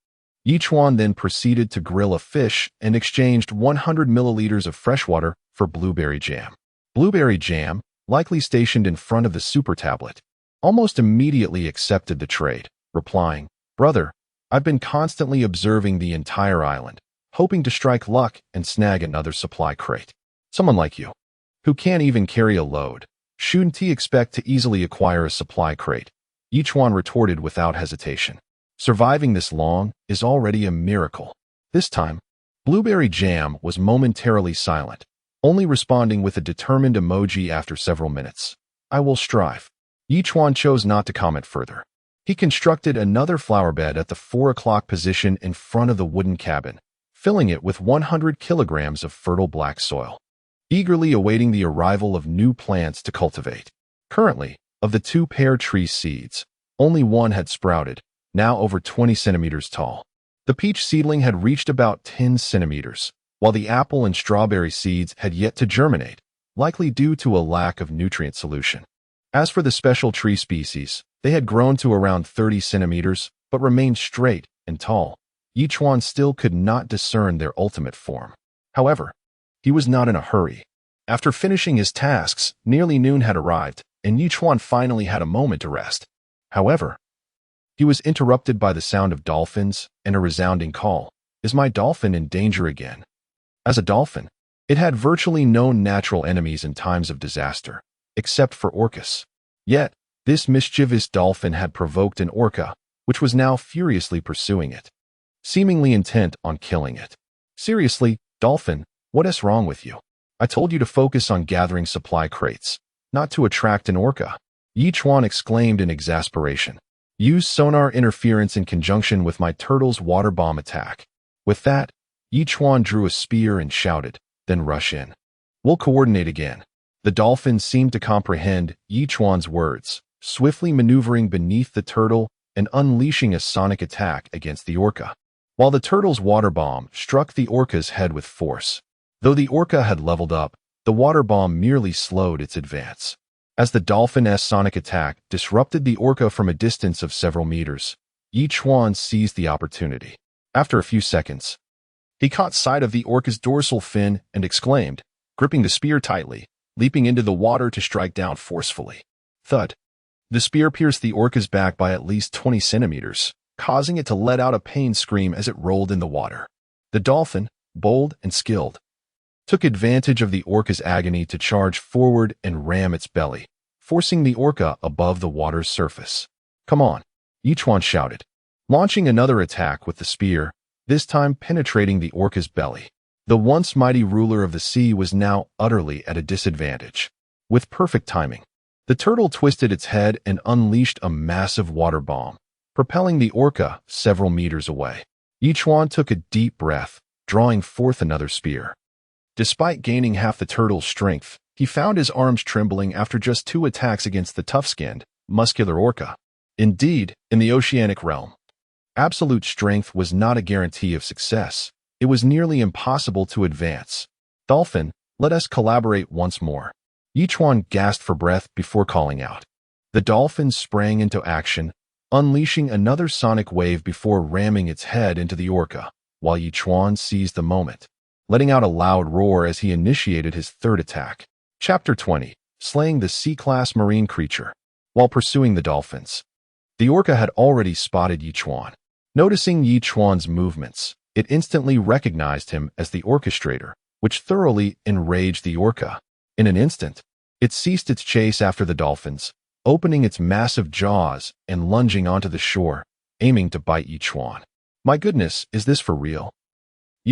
Speaker 1: Chuan then proceeded to grill a fish and exchanged 100 milliliters of freshwater for blueberry jam. Blueberry jam, likely stationed in front of the super tablet, almost immediately accepted the trade, replying, "Brother, I've been constantly observing the entire island, hoping to strike luck and snag another supply crate. Someone like you, who can't even carry a load, shouldn't he expect to easily acquire a supply crate?" Chuan retorted without hesitation. "Surviving this long is already a miracle." This time, Blueberry Jam was momentarily silent, only responding with a determined emoji after several minutes. "I will strive." Chuan chose not to comment further. He constructed another flower bed at the 4 o'clock position in front of the wooden cabin, filling it with 100 kilograms of fertile black soil, eagerly awaiting the arrival of new plants to cultivate. Currently, of the 2 pear tree seeds, only one had sprouted, now over 20 centimeters tall. The peach seedling had reached about 10 centimeters, while the apple and strawberry seeds had yet to germinate, likely due to a lack of nutrient solution. As for the special tree species, they had grown to around 30 centimeters, but remained straight and tall. Chuan still could not discern their ultimate form. However, he was not in a hurry. After finishing his tasks, nearly noon had arrived, and Chuan finally had a moment to rest. However, he was interrupted by the sound of dolphins and a resounding call. "Is my dolphin in danger again?" As a dolphin, it had virtually no natural enemies in times of disaster, except for orcas. Yet, this mischievous dolphin had provoked an orca, which was now furiously pursuing it, seemingly intent on killing it. "Seriously, dolphin, what is wrong with you? I told you to focus on gathering supply crates, not to attract an orca." Chuan exclaimed in exasperation. "Use sonar interference in conjunction with my turtle's water bomb attack." With that, Chuan drew a spear and shouted, "Then rush in. We'll coordinate again." The dolphin seemed to comprehend Chuan's words, swiftly maneuvering beneath the turtle and unleashing a sonic attack against the orca, while the turtle's water bomb struck the orca's head with force. Though the orca had leveled up, the water bomb merely slowed its advance. As the dolphin's sonic attack disrupted the orca from a distance of several meters, Chuan seized the opportunity. After a few seconds, he caught sight of the orca's dorsal fin and exclaimed, gripping the spear tightly, leaping into the water to strike down forcefully. Thud. The spear pierced the orca's back by at least 20 centimeters, causing it to let out a pain scream as it rolled in the water. The dolphin, bold and skilled, took advantage of the orca's agony to charge forward and ram its belly, forcing the orca above the water's surface. "Come on," Chuan shouted, launching another attack with the spear, this time penetrating the orca's belly. The once mighty ruler of the sea was now utterly at a disadvantage. With perfect timing, the turtle twisted its head and unleashed a massive water bomb, propelling the orca several meters away. Chuan took a deep breath, drawing forth another spear. Despite gaining half the turtle's strength, he found his arms trembling after just 2 attacks against the tough-skinned, muscular orca. Indeed, in the oceanic realm, Absolute strength was not a guarantee of success. It was nearly impossible to advance. Dolphin, let us collaborate once more. Chuan gasped for breath before calling out. The dolphin sprang into action, unleashing another sonic wave before ramming its head into the orca, while Chuan seized the moment, letting out a loud roar as he initiated his third attack. Chapter 20. Slaying the C-class marine creature. While pursuing the dolphins, the orca had already spotted Chuan. Noticing Chuan's movements, it instantly recognized him as the orchestrator, which thoroughly enraged the orca. In an instant, it ceased its chase after the dolphins, opening its massive jaws and lunging onto the shore, aiming to bite Chuan. My goodness, is this for real?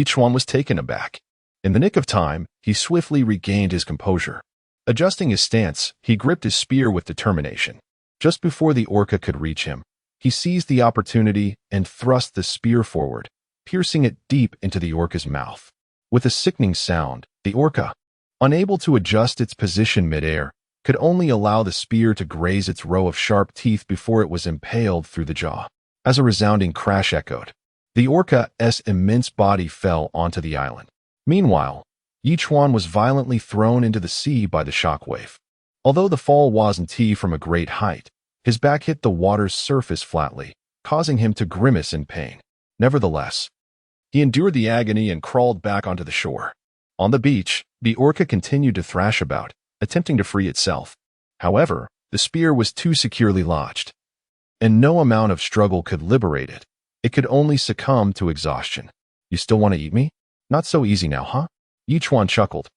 Speaker 1: Chuan was taken aback. In the nick of time, he swiftly regained his composure. Adjusting his stance, he gripped his spear with determination. Just before the orca could reach him, he seized the opportunity and thrust the spear forward, piercing it deep into the orca's mouth. With a sickening sound, the orca, unable to adjust its position midair, could only allow the spear to graze its row of sharp teeth before it was impaled through the jaw. As a resounding crash echoed, the orca's immense body fell onto the island. Meanwhile, Chuan was violently thrown into the sea by the shockwave. Although the fall wasn't from a great height, his back hit the water's surface flatly, causing him to grimace in pain. Nevertheless, he endured the agony and crawled back onto the shore. On the beach, the orca continued to thrash about, attempting to free itself. However, the spear was too securely lodged, and no amount of struggle could liberate it. It could only succumb to exhaustion. You still want to eat me? Not so easy now, huh? Chuan chuckled,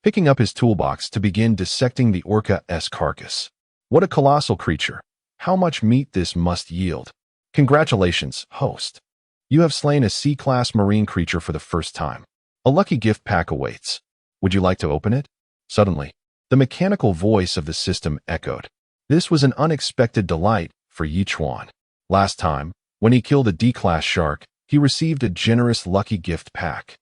Speaker 1: picking up his toolbox to begin dissecting the orca's carcass. What a colossal creature. How much meat this must yield. Congratulations, host. You have slain a C-class marine creature for the first time. A lucky gift pack awaits. Would you like to open it? Suddenly, the mechanical voice of the system echoed. This was an unexpected delight for Chuan. Last time, when he killed a D-class shark, he received a generous lucky gift pack.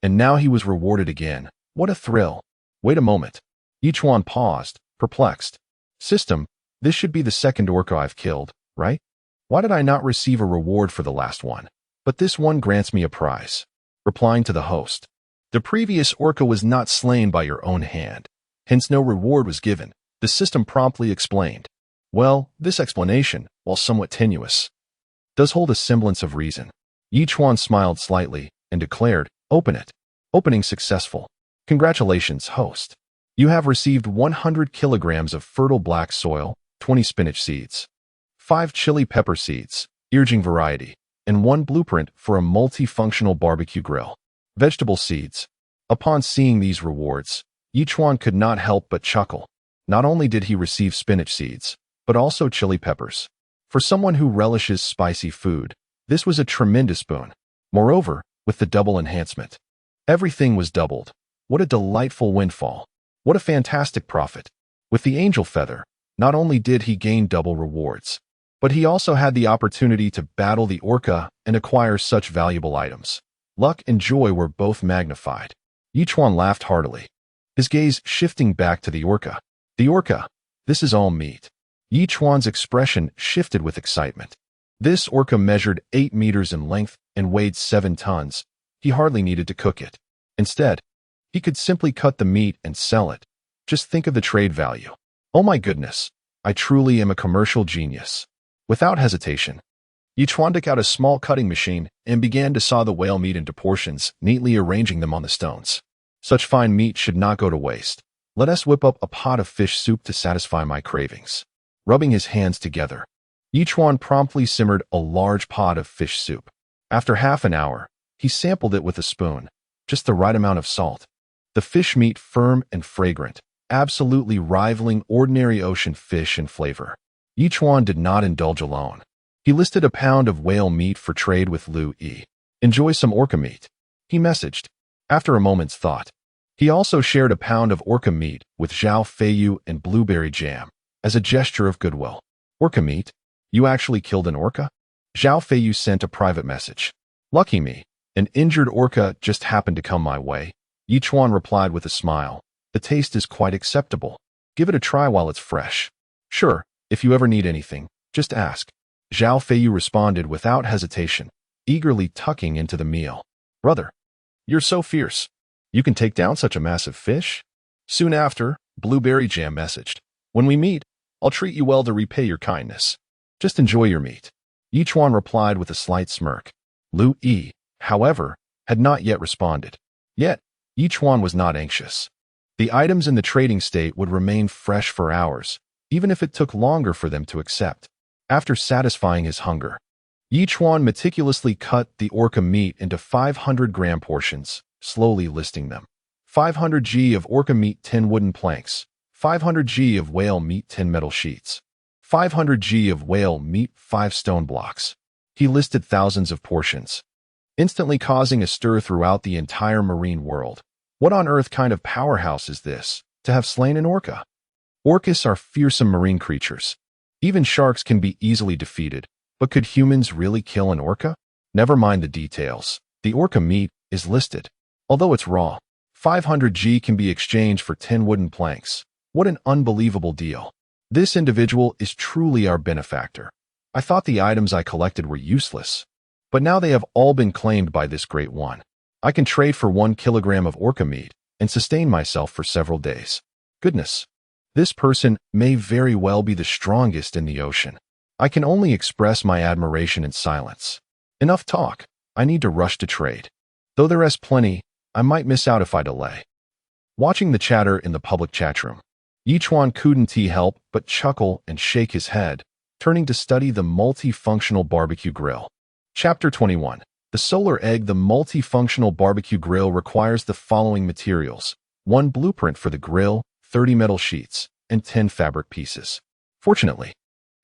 Speaker 1: And now he was rewarded again. What a thrill. Wait a moment. Chuan paused, perplexed. System, this should be the second orca I've killed, right? Why did I not receive a reward for the last one? But this one grants me a prize. Replying to the host. The previous orca was not slain by your own hand. Hence no reward was given. The system promptly explained. Well, this explanation, while somewhat tenuous, does hold a semblance of reason. Chuan smiled slightly and declared, open it. Opening successful. Congratulations, host. You have received 100 kilograms of fertile black soil, 20 spinach seeds, 5 chili pepper seeds, earjing variety, and 1 blueprint for a multifunctional barbecue grill. Vegetable seeds. Upon seeing these rewards, Chuan could not help but chuckle. Not only did he receive spinach seeds, but also chili peppers. For someone who relishes spicy food, this was a tremendous boon. Moreover, with the double enhancement, everything was doubled. What a delightful windfall. What a fantastic profit. With the angel feather, not only did he gain double rewards, but he also had the opportunity to battle the orca and acquire such valuable items. Luck and joy were both magnified. Chuan laughed heartily, his gaze shifting back to the orca. The orca, this is all meat. Chuan's expression shifted with excitement. This orca measured 8 meters in length and weighed 7 tons. He hardly needed to cook it. Instead, he could simply cut the meat and sell it. Just think of the trade value. Oh my goodness, I truly am a commercial genius. Without hesitation, Chuan took out a small cutting machine and began to saw the whale meat into portions, neatly arranging them on the stones. Such fine meat should not go to waste. Let us whip up a pot of fish soup to satisfy my cravings. Rubbing his hands together, Chuan promptly simmered a large pot of fish soup. After half an hour, he sampled it with a spoon, just the right amount of salt. The fish meat firm and fragrant, absolutely rivaling ordinary ocean fish in flavor. Chuan did not indulge alone. He listed a pound of whale meat for trade with Lu Yi. Enjoy some orca meat, he messaged. After a moment's thought, he also shared a pound of orca meat with Zhao Feiyu and blueberry jam, as a gesture of goodwill. Orca meat? You actually killed an orca? Zhao Feiyu sent a private message. Lucky me, an injured orca just happened to come my way. Chuan replied with a smile. The taste is quite acceptable. Give it a try while it's fresh. Sure, if you ever need anything, just ask. Zhao Feiyu responded without hesitation, eagerly tucking into the meal. Brother, you're so fierce. You can take down such a massive fish? Soon after, Blueberry Jam messaged. When we meet, I'll treat you well to repay your kindness. Just enjoy your meat. Chuan replied with a slight smirk. Lu Yi, however, had not yet responded. Yet, Chuan was not anxious. The items in the trading state would remain fresh for hours, even if it took longer for them to accept. After satisfying his hunger, Chuan meticulously cut the orca meat into 500-gram portions, slowly listing them. 500 g of orca meat 10 wooden planks, 500 g of whale meat 10 metal sheets, 500 g of whale meat 5 stone blocks. He listed thousands of portions, instantly causing a stir throughout the entire marine world. What on earth kind of powerhouse is this, to have slain an orca? Orcas are fearsome marine creatures. Even sharks can be easily defeated, but could humans really kill an orca? Never mind the details. The orca meat is listed. Although it's raw, 500 g can be exchanged for 10 wooden planks. What an unbelievable deal. This individual is truly our benefactor. I thought the items I collected were useless, but now they have all been claimed by this great one. I can trade for 1 kilogram of orca meat and sustain myself for several days. Goodness. This person may very well be the strongest in the ocean. I can only express my admiration in silence. Enough talk. I need to rush to trade. Though there is plenty, I might miss out if I delay. Watching the chatter in the public chat room, Chuan couldn't help but chuckle and shake his head, turning to study the multifunctional barbecue grill. Chapter 21. The Solar Egg. The multifunctional barbecue grill requires the following materials: 1 blueprint for the grill, 30 metal sheets, and 10 fabric pieces. Fortunately,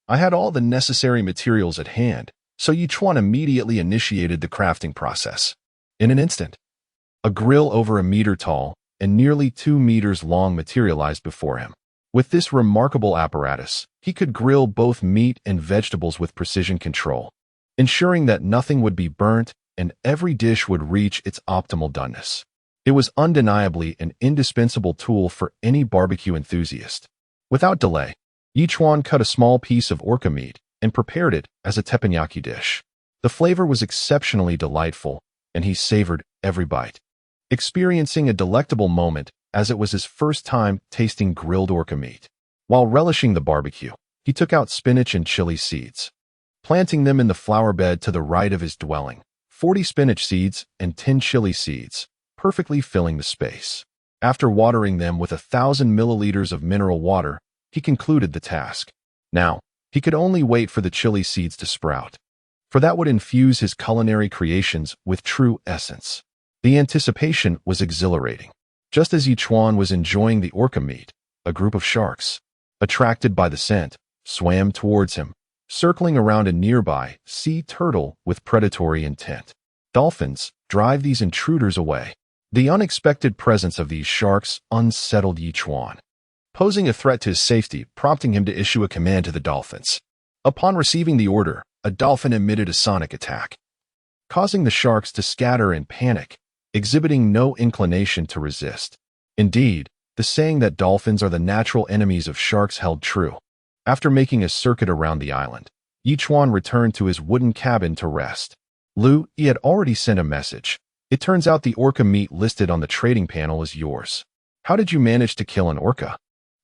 Speaker 1: I had all the necessary materials at hand, so Chuan immediately initiated the crafting process. In an instant, a grill over a meter tall and nearly 2 meters long materialized before him. With this remarkable apparatus, he could grill both meat and vegetables with precision control, ensuring that nothing would be burnt and every dish would reach its optimal doneness. It was undeniably an indispensable tool for any barbecue enthusiast. Without delay, Chuan cut a small piece of orca meat and prepared it as a teppanyaki dish. The flavor was exceptionally delightful, and he savored every bite, experiencing a delectable moment as it was his first time tasting grilled orca meat. While relishing the barbecue, he took out spinach and chili seeds, planting them in the flower bed to the right of his dwelling. 40 spinach seeds and 10 chili seeds, perfectly filling the space. After watering them with 1,000 milliliters of mineral water, he concluded the task. Now, he could only wait for the chili seeds to sprout, for that would infuse his culinary creations with true essence. The anticipation was exhilarating. Just as Chuan was enjoying the orca meat, a group of sharks, attracted by the scent, swam towards him, circling around a nearby sea turtle with predatory intent. Dolphins, drive these intruders away. The unexpected presence of these sharks unsettled Chuan, posing a threat to his safety, prompting him to issue a command to the dolphins. Upon receiving the order, a dolphin emitted a sonic attack, causing the sharks to scatter in panic, exhibiting no inclination to resist. Indeed, the saying that dolphins are the natural enemies of sharks held true. After making a circuit around the island, Chuan returned to his wooden cabin to rest. Lu Yi had already sent a message. It turns out the orca meat listed on the trading panel is yours. How did you manage to kill an orca?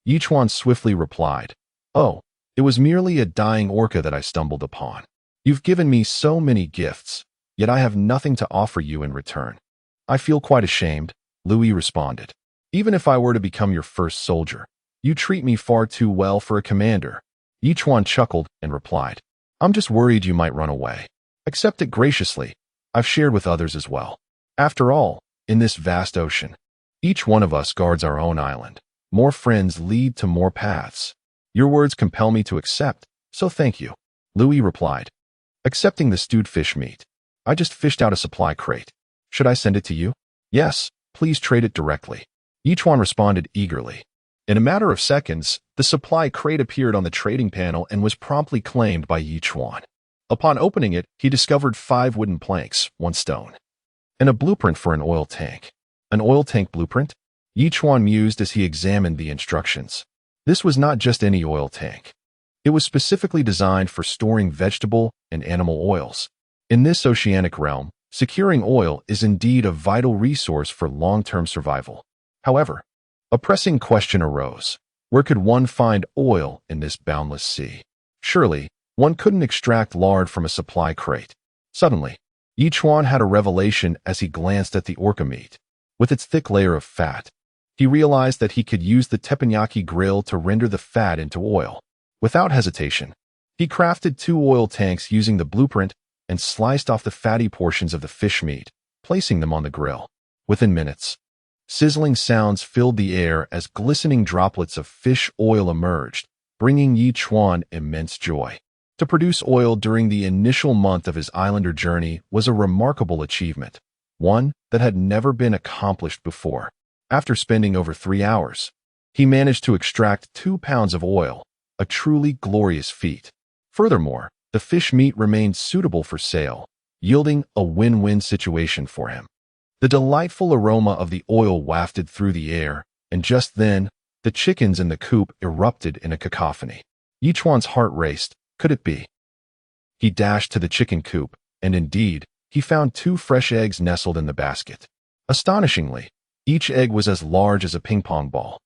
Speaker 1: Chuan swiftly replied, Oh, it was merely a dying orca that I stumbled upon. You've given me so many gifts, yet I have nothing to offer you in return. I feel quite ashamed, Lu Yi responded. Even if I were to become your first soldier, you treat me far too well for a commander. Chuan chuckled and replied, I'm just worried you might run away. Accept it graciously. I've shared with others as well. After all, in this vast ocean, each one of us guards our own island. More friends lead to more paths. Your words compel me to accept, so thank you. Lu Yi replied, accepting the stewed fish meat. I just fished out a supply crate. Should I send it to you? Yes, please trade it directly. Chuan responded eagerly. In a matter of seconds, the supply crate appeared on the trading panel and was promptly claimed by Chuan. Upon opening it, he discovered 5 wooden planks, 1 stone, and a blueprint for an oil tank. An oil tank blueprint? Chuan mused as he examined the instructions. This was not just any oil tank. It was specifically designed for storing vegetable and animal oils. In this oceanic realm, securing oil is indeed a vital resource for long-term survival. However, a pressing question arose. Where could one find oil in this boundless sea? Surely, one couldn't extract lard from a supply crate. Suddenly, Chuan had a revelation as he glanced at the orca meat. With its thick layer of fat, he realized that he could use the teppanyaki grill to render the fat into oil. Without hesitation, he crafted 2 oil tanks using the blueprint and sliced off the fatty portions of the fish meat, placing them on the grill. Within minutes, sizzling sounds filled the air as glistening droplets of fish oil emerged, bringing Chuan immense joy. To produce oil during the initial month of his islander journey was a remarkable achievement, one that had never been accomplished before. After spending over 3 hours, he managed to extract 2 pounds of oil, a truly glorious feat. Furthermore, the fish meat remained suitable for sale, yielding a win-win situation for him. The delightful aroma of the oil wafted through the air, and just then, the chickens in the coop erupted in a cacophony. Chuan's heart raced. Could it be? He dashed to the chicken coop, and indeed, he found 2 fresh eggs nestled in the basket. Astonishingly, each egg was as large as a ping-pong ball,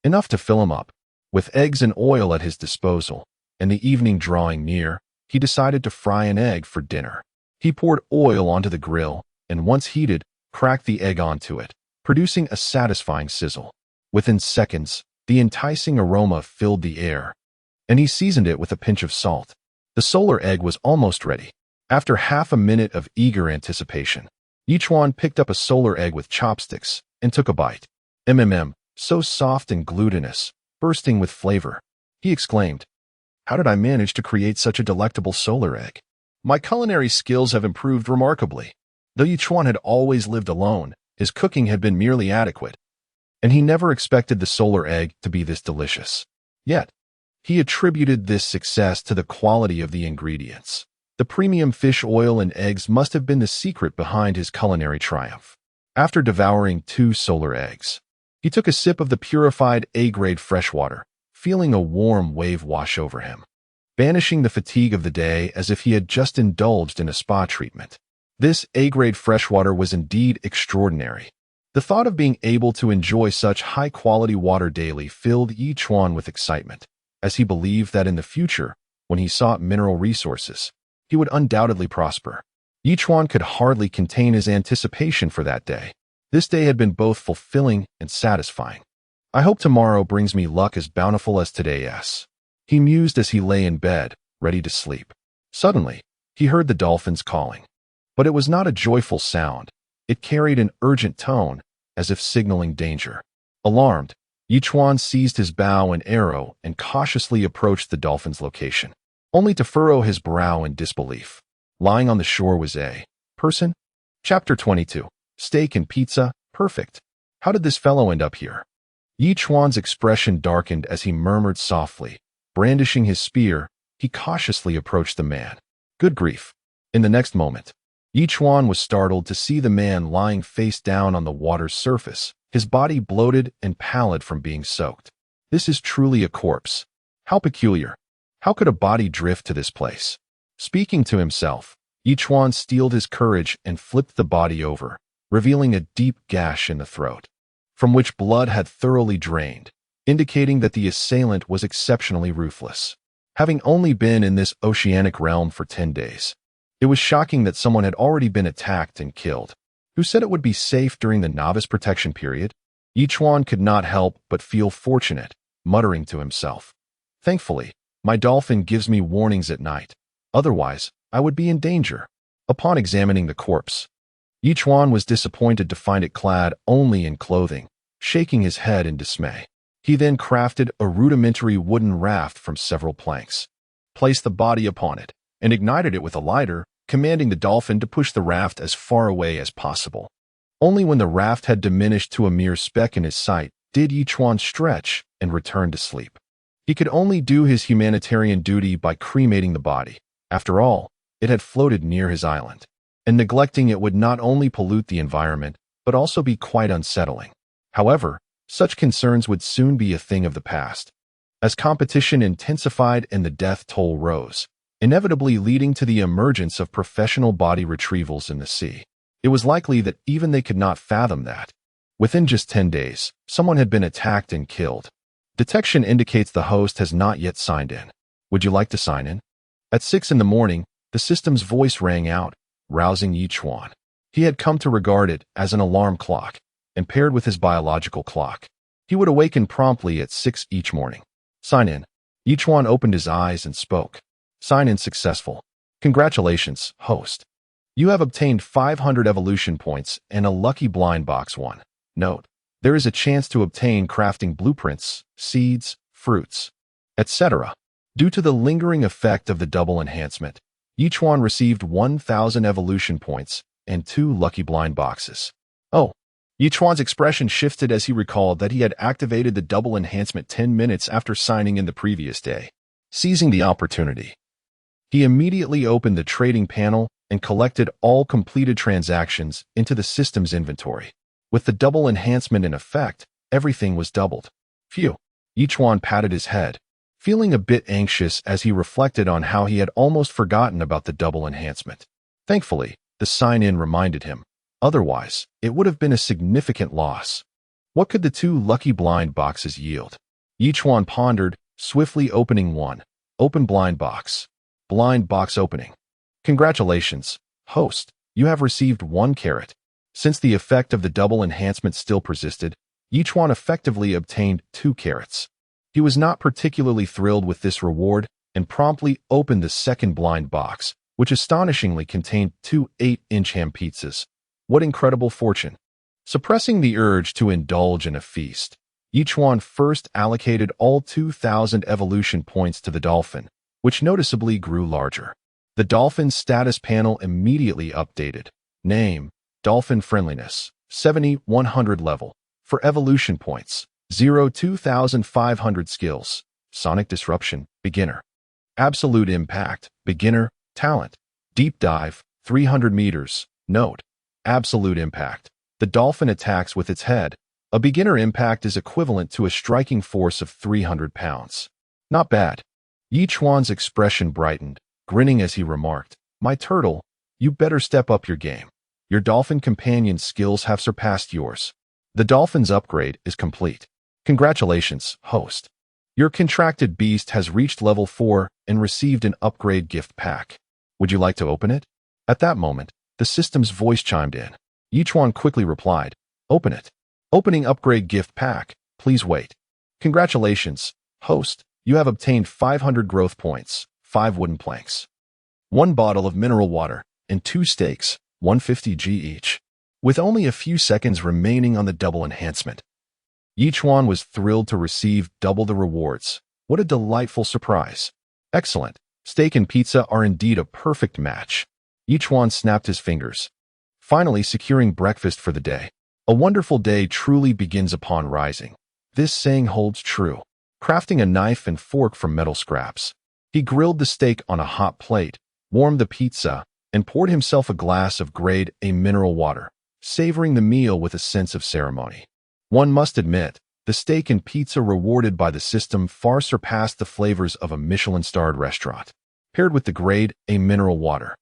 Speaker 1: enough to fill him up. With eggs and oil at his disposal, and the evening drawing near, he decided to fry an egg for dinner. He poured oil onto the grill, and once heated, cracked the egg onto it, producing a satisfying sizzle. Within seconds, the enticing aroma filled the air, and he seasoned it with a pinch of salt. The solar egg was almost ready. After half a minute of eager anticipation, Chuan picked up a solar egg with chopsticks and took a bite. So soft and glutinous, bursting with flavor. He exclaimed, "How did I manage to create such a delectable solar egg? My culinary skills have improved remarkably." Though Chuan had always lived alone, his cooking had been merely adequate, and he never expected the solar egg to be this delicious. Yet, he attributed this success to the quality of the ingredients. The premium fish oil and eggs must have been the secret behind his culinary triumph. After devouring 2 solar eggs, he took a sip of the purified A-grade freshwater, feeling a warm wave wash over him, banishing the fatigue of the day as if he had just indulged in a spa treatment. This A-grade freshwater was indeed extraordinary. The thought of being able to enjoy such high-quality water daily filled Chuan with excitement, as he believed that in the future, when he sought mineral resources, he would undoubtedly prosper. Chuan could hardly contain his anticipation for that day. This day had been both fulfilling and satisfying. "I hope tomorrow brings me luck as bountiful as today's," he mused as he lay in bed, ready to sleep. Suddenly, he heard the dolphins calling. But it was not a joyful sound. It carried an urgent tone, as if signaling danger. Alarmed, Chuan seized his bow and arrow and cautiously approached the dolphin's location, only to furrow his brow in disbelief. Lying on the shore was a person? Chapter 22. Steak and pizza, perfect. How did this fellow end up here? Chuan's expression darkened as he murmured softly. Brandishing his spear, he cautiously approached the man. Good grief. In the next moment, Chuan was startled to see the man lying face down on the water's surface, his body bloated and pallid from being soaked. This is truly a corpse. How peculiar. How could a body drift to this place? Speaking to himself, Chuan steeled his courage and flipped the body over, revealing a deep gash in the throat, from which blood had thoroughly drained, indicating that the assailant was exceptionally ruthless. Having only been in this oceanic realm for 10 days, it was shocking that someone had already been attacked and killed. Who said it would be safe during the novice protection period? Chuan could not help but feel fortunate, muttering to himself, "Thankfully, my dolphin gives me warnings at night. Otherwise, I would be in danger." Upon examining the corpse, Chuan was disappointed to find it clad only in clothing, shaking his head in dismay. He then crafted a rudimentary wooden raft from several planks, placed the body upon it, and ignited it with a lighter, commanding the dolphin to push the raft as far away as possible. Only when the raft had diminished to a mere speck in his sight did Chuan stretch and return to sleep. He could only do his humanitarian duty by cremating the body. After all, it had floated near his island, and neglecting it would not only pollute the environment, but also be quite unsettling. However, such concerns would soon be a thing of the past. as competition intensified and the death toll rose, inevitably leading to the emergence of professional body retrievals in the sea. It was likely that even they could not fathom that. Within just 10 days, someone had been attacked and killed. Detection indicates the host has not yet signed in. Would you like to sign in? At 6 in the morning, the system's voice rang out, rousing Chuan. He had come to regard it as an alarm clock, and paired with his biological clock. He would awaken promptly at 6 each morning. Sign in. Chuan opened his eyes and spoke. Sign in successful. Congratulations, host. You have obtained 500 evolution points and a lucky blind box 1. Note, there is a chance to obtain crafting blueprints, seeds, fruits, etc. Due to the lingering effect of the double enhancement, Chuan received 1,000 evolution points and 2 lucky blind boxes. Oh, Chuan's expression shifted as he recalled that he had activated the double enhancement 10 minutes after signing in the previous day. Seizing the opportunity, he immediately opened the trading panel and collected all completed transactions into the system's inventory. With the double enhancement in effect, everything was doubled. Phew. Chuan patted his head, feeling a bit anxious as he reflected on how he had almost forgotten about the double enhancement. Thankfully, the sign-in reminded him. Otherwise, it would have been a significant loss. What could the 2 lucky blind boxes yield? Chuan pondered, swiftly opening one. Open blind box. Blind box opening. Congratulations, host. You have received 1 carrot. Since the effect of the double enhancement still persisted, Chuan effectively obtained 2 carrots. He was not particularly thrilled with this reward and promptly opened the second blind box, which astonishingly contained 2 8-inch ham pizzas. What incredible fortune! Suppressing the urge to indulge in a feast, Chuan first allocated all 2,000 evolution points to the dolphin, which noticeably grew larger. The dolphin's status panel immediately updated. Name, Dolphin Friendliness, 70-100 level. For evolution points, 2,500 skills. Sonic Disruption, Beginner. Absolute Impact, Beginner, Talent. Deep Dive, 300 meters. Note, Absolute Impact. The dolphin attacks with its head. A beginner impact is equivalent to a striking force of 300 pounds. Not bad. Chuan's expression brightened, grinning as he remarked, My turtle, you better step up your game. Your dolphin companion's skills have surpassed yours. The dolphin's upgrade is complete. Congratulations, host. Your contracted beast has reached level 4 and received an upgrade gift pack. Would you like to open it? At that moment, the system's voice chimed in. Chuan quickly replied, Open it. Opening upgrade gift pack. Please wait. Congratulations, host. You have obtained 500 growth points, 5 wooden planks, 1 bottle of mineral water, and 2 steaks, 150 G each. With only a few seconds remaining on the double enhancement, Chuan was thrilled to receive double the rewards. What a delightful surprise. Excellent. Steak and pizza are indeed a perfect match. Chuan snapped his fingers, finally securing breakfast for the day. A wonderful day truly begins upon rising. This saying holds true. Crafting a knife and fork from metal scraps, he grilled the steak on a hot plate, warmed the pizza, and poured himself a glass of grade A mineral water, savoring the meal with a sense of ceremony. One must admit, the steak and pizza rewarded by the system far surpassed the flavors of a Michelin-starred restaurant. Paired with the grade A mineral water,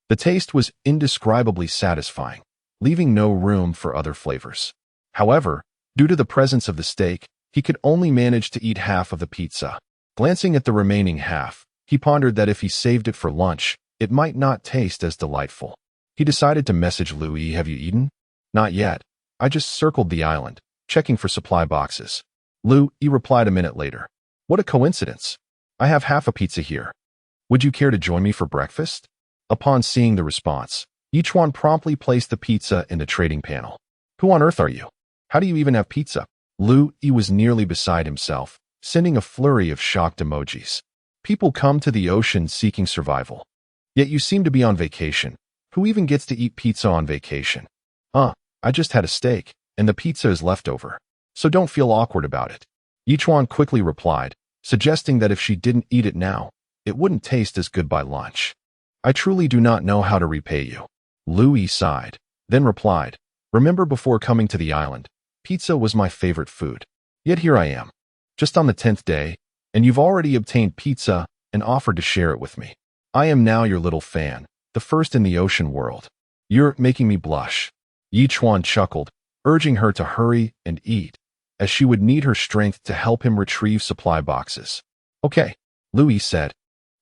Speaker 1: the taste was indescribably satisfying, leaving no room for other flavors. However, due to the presence of the steak, he could only manage to eat half of the pizza. Glancing at the remaining half, he pondered that if he saved it for lunch, it might not taste as delightful. He decided to message Louis, Have you eaten? Not yet. I just circled the island, checking for supply boxes. Louis replied a minute later. What a coincidence. I have half a pizza here. Would you care to join me for breakfast? Upon seeing the response, Chuan promptly placed the pizza in the trading panel. Who on earth are you? How do you even have pizza? Louis was nearly beside himself, sending a flurry of shocked emojis. People come to the ocean seeking survival. Yet you seem to be on vacation. Who even gets to eat pizza on vacation? I just had a steak, and the pizza is leftover. So don't feel awkward about it. Chuan quickly replied, suggesting that if she didn't eat it now, it wouldn't taste as good by lunch. I truly do not know how to repay you. Louis sighed, then replied, Remember before coming to the island, pizza was my favorite food. Yet here I am, just on the 10th day, And you've already obtained pizza and offered to share it with me. I am now your little fan, the first in the ocean world. You're making me blush. Chuan chuckled, urging her to hurry and eat, as she would need her strength to help him retrieve supply boxes. Okay, Louis said,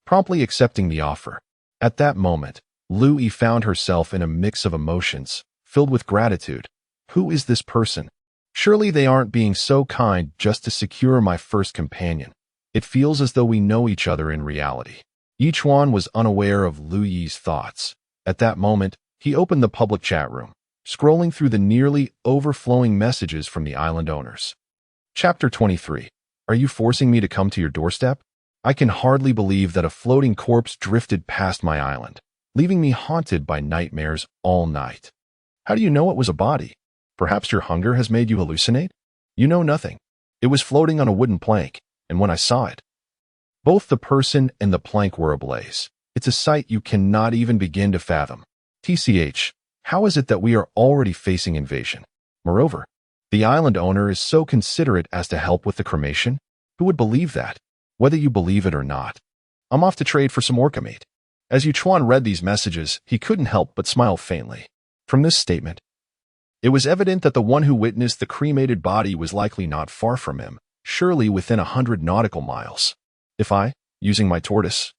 Speaker 1: promptly accepting the offer. At that moment, Louis found herself in a mix of emotions, filled with gratitude. Who is this person? Surely they aren't being so kind just to secure my first companion. It feels as though we know each other in reality. Chuan was unaware of Louis's thoughts. At that moment, he opened the public chat room, scrolling through the nearly overflowing messages from the island owners. Chapter 23. Are you forcing me to come to your doorstep? I can hardly believe that a floating corpse drifted past my island, leaving me haunted by nightmares all night. How do you know it was a body? Perhaps your hunger has made you hallucinate? You know nothing. It was floating on a wooden plank, and when I saw it, both the person and the plank were ablaze. It's a sight you cannot even begin to fathom. TCH, how is it that we are already facing invasion? Moreover, the island owner is so considerate as to help with the cremation? Who would believe that? Whether you believe it or not. I'm off to trade for some orca meat. As Chuan read these messages, he couldn't help but smile faintly. From this statement, it was evident that the one who witnessed the cremated body was likely not far from him, surely within 100 nautical miles. If I, using my tortoise,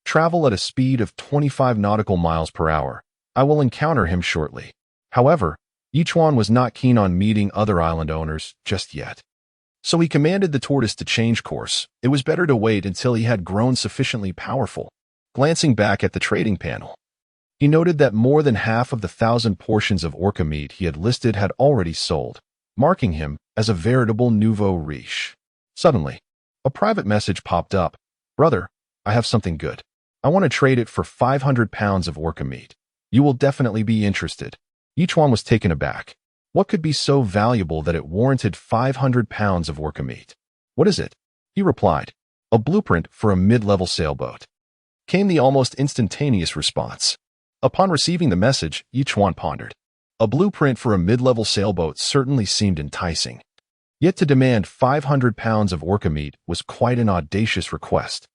Speaker 1: travel at a speed of 25 nautical miles per hour, I will encounter him shortly. However, Chuan was not keen on meeting other island owners just yet. So he commanded the tortoise to change course. It was better to wait until he had grown sufficiently powerful. Glancing back at the trading panel, he noted that more than half of the 1,000 portions of orca meat he had listed had already sold, marking him as a veritable nouveau riche. Suddenly, a private message popped up. Brother, I have something good. I want to trade it for 500 pounds of orca meat. You will definitely be interested. Chuan was taken aback. What could be so valuable that it warranted 500 pounds of orca meat? What is it? He replied. A blueprint for a mid-level sailboat. Came the almost instantaneous response. Upon receiving the message, Chuan pondered. A blueprint for a mid-level sailboat certainly seemed enticing. Yet to demand 500 pounds of orca meat was quite an audacious request.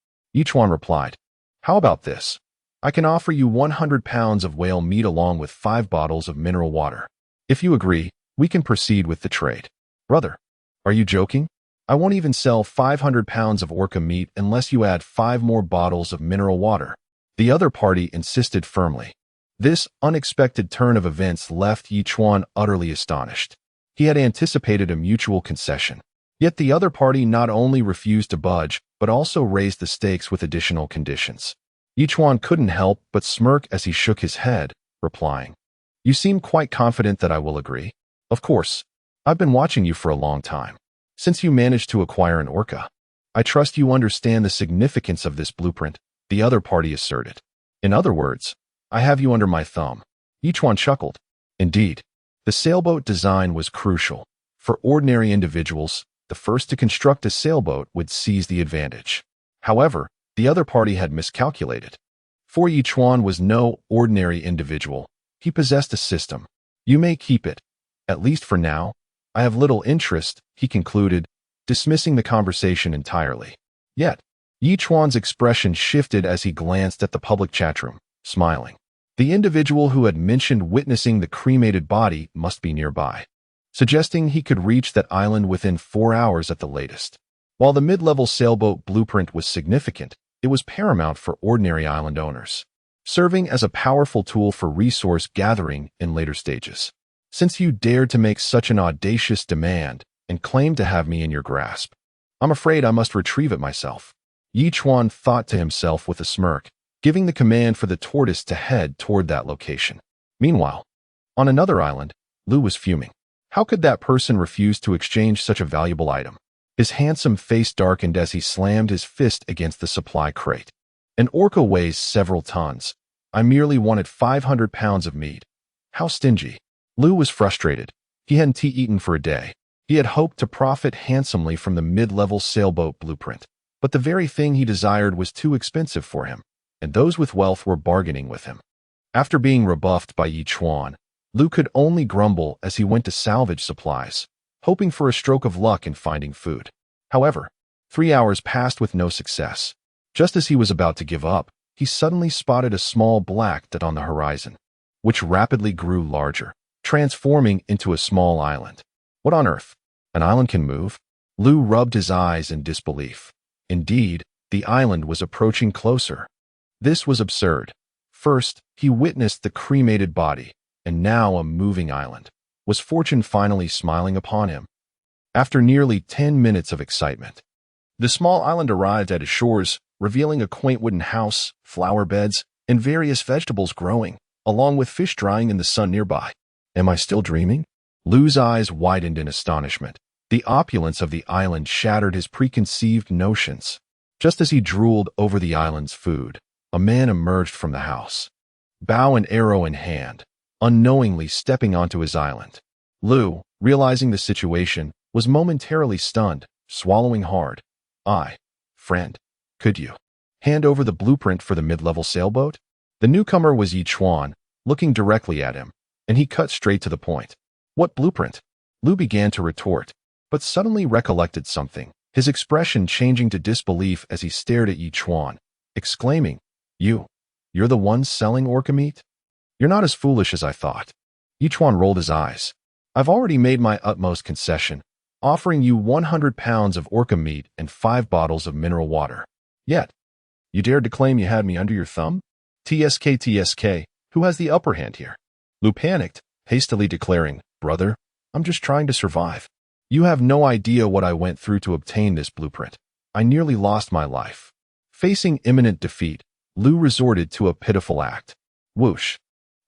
Speaker 1: Chuan replied, how about this? I can offer you 100 pounds of whale meat along with 5 bottles of mineral water. If you agree, we can proceed with the trade. Brother, are you joking? I won't even sell 500 pounds of orca meat unless you add 5 more bottles of mineral water. The other party insisted firmly. This unexpected turn of events left Chuan utterly astonished. He had anticipated a mutual concession. Yet the other party not only refused to budge, but also raised the stakes with additional conditions. Chuan couldn't help but smirk as he shook his head, replying, you seem quite confident that I will agree. Of course, I've been watching you for a long time. Since you managed to acquire an orca, I trust you understand the significance of this blueprint, the other party asserted. In other words, I have you under my thumb. Chuan chuckled. Indeed, the sailboat design was crucial. For ordinary individuals, the first to construct a sailboat would seize the advantage. However, the other party had miscalculated. For Chuan was no ordinary individual. He possessed a system. You may keep it. At least for now. I have little interest, he concluded, dismissing the conversation entirely. Yet, Chuan's expression shifted as he glanced at the public chat room, smiling. The individual who had mentioned witnessing the cremated body must be nearby, suggesting he could reach that island within 4 hours at the latest. While the mid-level sailboat blueprint was significant, it was paramount for ordinary island owners, serving as a powerful tool for resource gathering in later stages. Since you dared to make such an audacious demand and claim to have me in your grasp, I'm afraid I must retrieve it myself. Chuan thought to himself with a smirk, giving the command for the tortoise to head toward that location. Meanwhile, on another island, Lu was fuming. How could that person refuse to exchange such a valuable item? His handsome face darkened as he slammed his fist against the supply crate. An orca weighs several tons. I merely wanted 500 pounds of meat. How stingy. Lu was frustrated. He hadn't eaten for a day. He had hoped to profit handsomely from the mid-level sailboat blueprint, but the very thing he desired was too expensive for him, and those with wealth were bargaining with him. After being rebuffed by Chuan, Lu could only grumble as he went to salvage supplies, hoping for a stroke of luck in finding food. However, 3 hours passed with no success. Just as he was about to give up, he suddenly spotted a small black dot on the horizon, which rapidly grew larger, transforming into a small island. What on earth? An island can move? Lu rubbed his eyes in disbelief. Indeed, the island was approaching closer. This was absurd. First, he witnessed the cremated body, and now a moving island. Was fortune finally smiling upon him? After nearly 10 minutes of excitement, the small island arrived at its shores, revealing a quaint wooden house, flower beds, and various vegetables growing, along with fish drying in the sun nearby. Am I still dreaming? Lu's eyes widened in astonishment. The opulence of the island shattered his preconceived notions. Just as he drooled over the island's food, a man emerged from the house, bow and arrow in hand, unknowingly stepping onto his island. Lu, realizing the situation, was momentarily stunned, swallowing hard. Friend, could you hand over the blueprint for the mid-level sailboat? The newcomer was Chuan, looking directly at him, and he cut straight to the point. What blueprint? Lu began to retort, but suddenly recollected something, his expression changing to disbelief as he stared at Chuan, exclaiming, You're the one selling orca meat? You're not as foolish as I thought. Chuan rolled his eyes. I've already made my utmost concession, offering you 100 pounds of orca meat and 5 bottles of mineral water. Yet, you dared to claim you had me under your thumb? TSK, who has the upper hand here? Lu panicked, hastily declaring, Brother, I'm just trying to survive. You have no idea what I went through to obtain this blueprint. I nearly lost my life. Facing imminent defeat, Lu resorted to a pitiful act. Whoosh.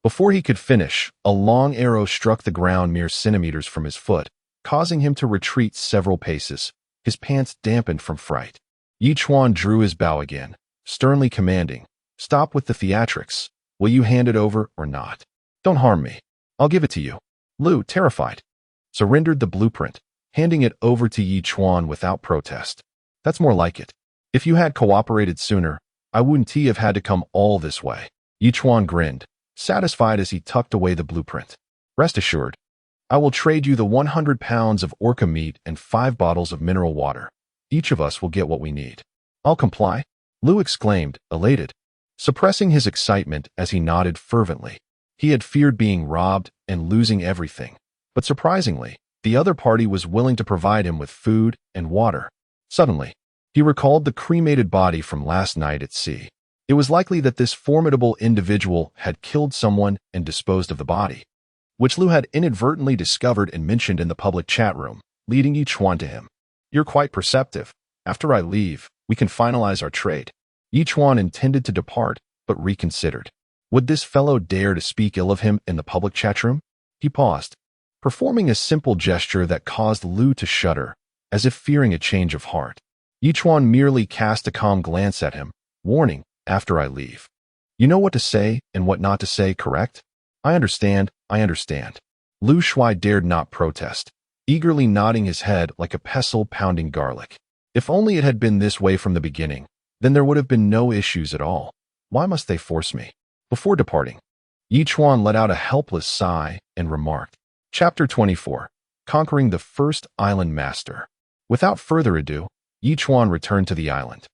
Speaker 1: Before he could finish, a long arrow struck the ground mere centimeters from his foot, causing him to retreat several paces, his pants dampened from fright. Chuan drew his bow again, sternly commanding, Stop with the theatrics. Will you hand it over or not? Don't harm me. I'll give it to you. Lu, terrified, surrendered the blueprint, handing it over to Chuan without protest. That's more like it. If you had cooperated sooner, I wouldn't have had to come all this way. Chuan grinned, satisfied as he tucked away the blueprint. Rest assured, I will trade you the 100 pounds of orca meat and 5 bottles of mineral water. Each of us will get what we need. I'll comply, Lu exclaimed, elated, suppressing his excitement as he nodded fervently. He had feared being robbed and losing everything, but surprisingly, the other party was willing to provide him with food and water. Suddenly, he recalled the cremated body from last night at sea. It was likely that this formidable individual had killed someone and disposed of the body, which Lu had inadvertently discovered and mentioned in the public chat room, leading Chuan to him. You're quite perceptive. After I leave, we can finalize our trade. Chuan intended to depart, but reconsidered. Would this fellow dare to speak ill of him in the public chat room? He paused, performing a simple gesture that caused Lu to shudder, as if fearing a change of heart. Chuan merely cast a calm glance at him, warning, After I leave. You know what to say and what not to say, correct? I understand. Lu Shuai dared not protest, eagerly nodding his head like a pestle pounding garlic. If only it had been this way from the beginning, then there would have been no issues at all. Why must they force me? Before departing, Chuan let out a helpless sigh and remarked, Chapter 24, Conquering the First Island Master. Without further ado, Chuan returned to the island,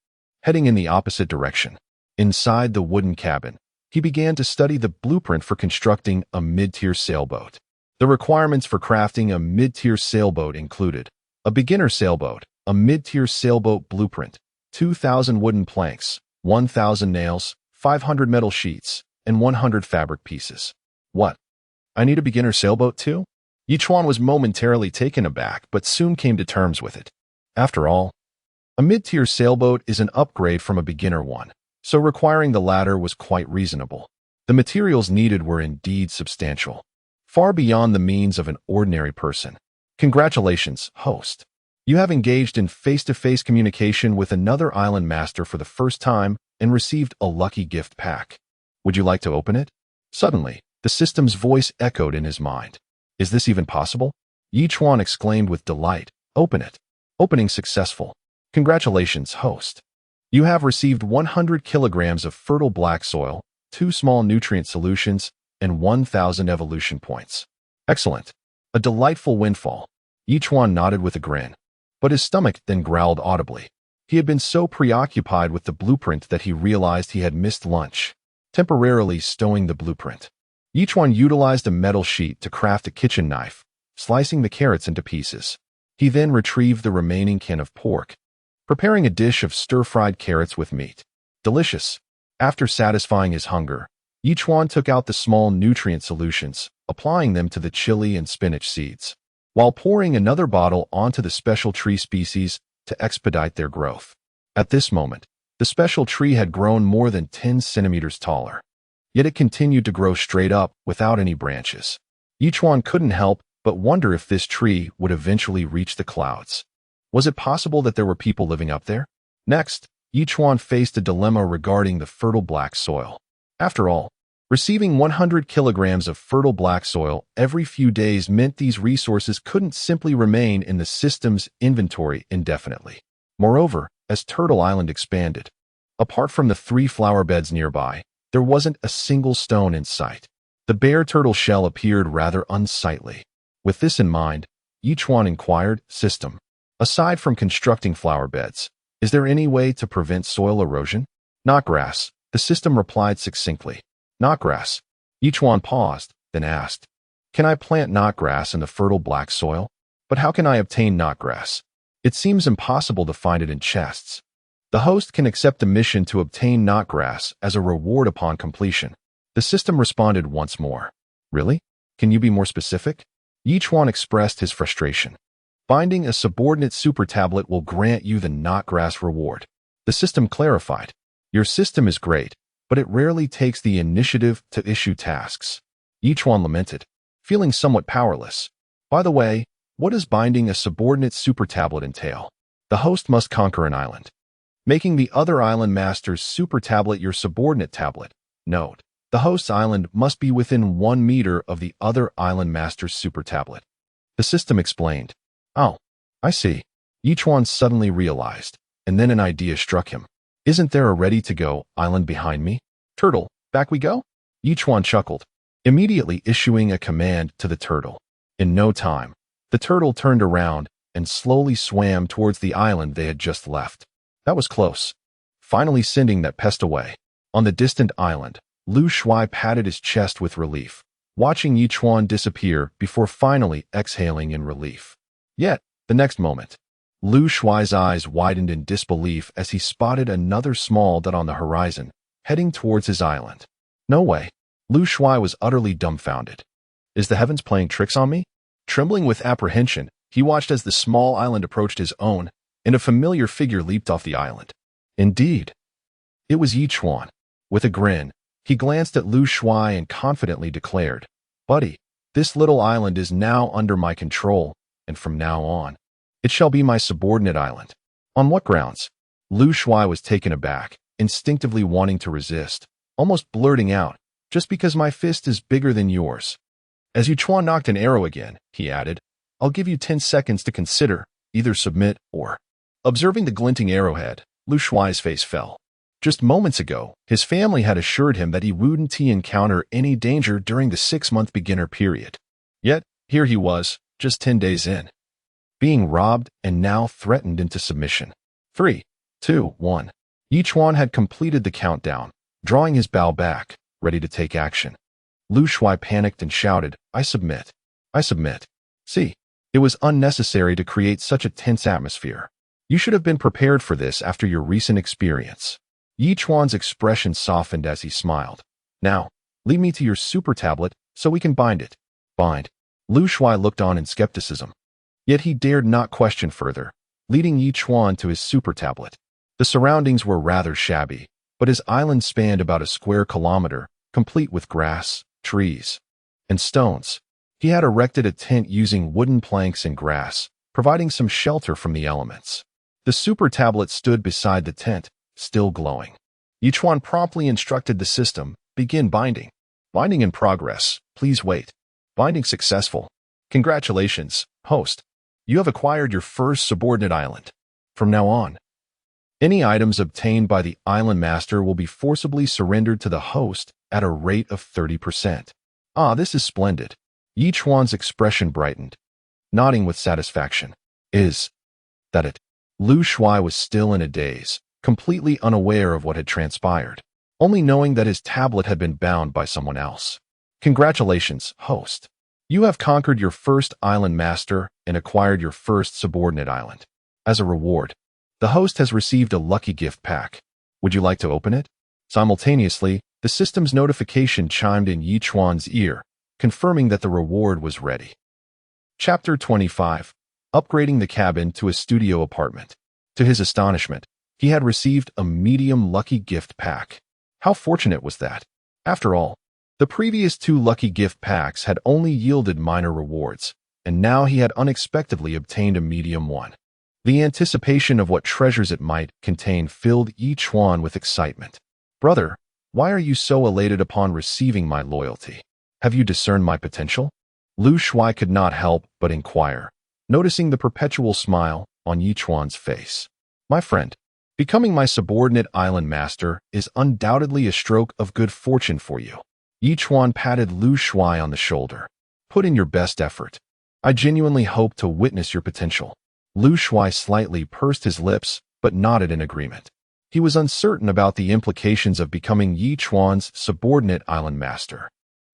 Speaker 1: heading in the opposite direction. Inside the wooden cabin, he began to study the blueprint for constructing a mid-tier sailboat. The requirements for crafting a mid-tier sailboat included a beginner sailboat, a mid-tier sailboat blueprint, 2,000 wooden planks, 1,000 nails, 500 metal sheets, and 100 fabric pieces. What? I need a beginner sailboat too? Chuan was momentarily taken aback, but soon came to terms with it. After all, a mid-tier sailboat is an upgrade from a beginner one, so requiring the latter was quite reasonable. The materials needed were indeed substantial, far beyond the means of an ordinary person. Congratulations, host. You have engaged in face-to-face communication with another island master for the first time and received a lucky gift pack. Would you like to open it? Suddenly, the system's voice echoed in his mind. Is this even possible? Chuan exclaimed with delight. Open it. Opening successful. Congratulations, host. You have received 100 kilograms of fertile black soil, 2 small nutrient solutions, and 1,000 evolution points. Excellent. A delightful windfall. Chuan nodded with a grin, but his stomach then growled audibly. He had been so preoccupied with the blueprint that he realized he had missed lunch, temporarily stowing the blueprint. Yuan utilized a metal sheet to craft a kitchen knife, slicing the carrots into pieces. He then retrieved the remaining can of pork, preparing a dish of stir-fried carrots with meat. Delicious. After satisfying his hunger, Yuan took out the small nutrient solutions, applying them to the chili and spinach seeds, while pouring another bottle onto the special tree species to expedite their growth. At this moment, the special tree had grown more than 10 centimeters taller, yet it continued to grow straight up without any branches. Yuan couldn't help but wonder if this tree would eventually reach the clouds. Was it possible that there were people living up there? Next, Yuan faced a dilemma regarding the fertile black soil. After all, receiving 100 kilograms of fertile black soil every few days meant these resources couldn't simply remain in the system's inventory indefinitely. Moreover, as Turtle Island expanded, apart from the 3 flower beds nearby, there wasn't a single stone in sight. The bare turtle shell appeared rather unsightly. With this in mind, Yuan inquired, "System, aside from constructing flower beds, is there any way to prevent soil erosion?" "Knotgrass," the system replied succinctly. "Knotgrass." Yuan paused, then asked, "Can I plant knotgrass in the fertile black soil? But how can I obtain knotgrass? It seems impossible to find it in chests." "The host can accept a mission to obtain knotgrass as a reward upon completion." The system responded once more. "Really? Can you be more specific?" Yuan expressed his frustration. "Finding a subordinate super tablet will grant you the knotgrass reward." The system clarified. "Your system is great, but it rarely takes the initiative to issue tasks." Yuan lamented, feeling somewhat powerless. "By the way, what does binding a subordinate super tablet entail?" "The host must conquer an island, making the other island master's super tablet your subordinate tablet. Note, the host's island must be within 1 meter of the other island master's super tablet." The system explained. "Oh, I see." Yuan suddenly realized, and then an idea struck him. "Isn't there a ready-to-go island behind me? Turtle, back we go?" Yuan chuckled, immediately issuing a command to the turtle. In no time, the turtle turned around and slowly swam towards the island they had just left. That was close, finally sending that pest away. On the distant island, Lu Shuai patted his chest with relief, watching Yuan disappear before finally exhaling in relief. Yet, the next moment, Lu Shuai's eyes widened in disbelief as he spotted another small dot on the horizon, heading towards his island. No way. Lu Shuai was utterly dumbfounded. Is the heavens playing tricks on me? Trembling with apprehension, he watched as the small island approached his own, and a familiar figure leaped off the island. Indeed, it was Yuan. With a grin, he glanced at Lu Shuai and confidently declared, "Buddy, this little island is now under my control, and from now on, it shall be my subordinate island." "On what grounds?" Lu Shuai was taken aback, instinctively wanting to resist, almost blurting out, "Just because my fist is bigger than yours." As Yuan knocked an arrow again, he added, "I'll give you 10 seconds to consider, either submit or..." Observing the glinting arrowhead, Lu Shuai's face fell. Just moments ago, his family had assured him that he wouldn't encounter any danger during the 6-month beginner period. Yet, here he was, just 10 days in, being robbed and now threatened into submission. 3, 2, 1. Yuan had completed the countdown, drawing his bow back, ready to take action. Lu Shuai panicked and shouted, "I submit. I submit." See, it was unnecessary to create such a tense atmosphere. You should have been prepared for this after your recent experience. Yuan's expression softened as he smiled. "Now, lead me to your super tablet so we can bind it." "Bind?" Lu Shuai looked on in skepticism. Yet he dared not question further, leading Yuan to his super tablet. The surroundings were rather shabby, but his island spanned about a square kilometer, complete with grass, trees, and stones. He had erected a tent using wooden planks and grass, providing some shelter from the elements. The super tablet stood beside the tent, still glowing. Yuan promptly instructed the system, "Begin binding." "Binding in progress. Please wait." "Binding successful. Congratulations, host. You have acquired your first subordinate island. From now on, any items obtained by the island master will be forcibly surrendered to the host at a rate of 30%. "Ah, this is splendid." Yuan's expression brightened, nodding with satisfaction. "Is that it?" Lu Shuai was still in a daze, completely unaware of what had transpired, only knowing that his tablet had been bound by someone else. Congratulations, host. You have conquered your first island master and acquired your first subordinate island. As a reward, the host has received a lucky gift pack. Would you like to open it? Simultaneously, the system's notification chimed in Yi Chuan's ear, confirming that the reward was ready. Chapter 25. Upgrading the cabin to a studio apartment. To his astonishment, he had received a medium lucky gift pack. How fortunate was that? After all, the previous 2 lucky gift packs had only yielded minor rewards, and now he had unexpectedly obtained a medium one. The anticipation of what treasures it might contain filled Yi Chuan with excitement. Brother, why are you so elated upon receiving my loyalty? Have you discerned my potential? Lu Shuai could not help but inquire, noticing the perpetual smile on Yi Chuan's face. My friend, becoming my subordinate island master is undoubtedly a stroke of good fortune for you. Yi Chuan patted Lu Shuai on the shoulder. Put in your best effort. I genuinely hope to witness your potential. Lu Shuai slightly pursed his lips, but nodded in agreement. He was uncertain about the implications of becoming Yi Chuan's subordinate island master.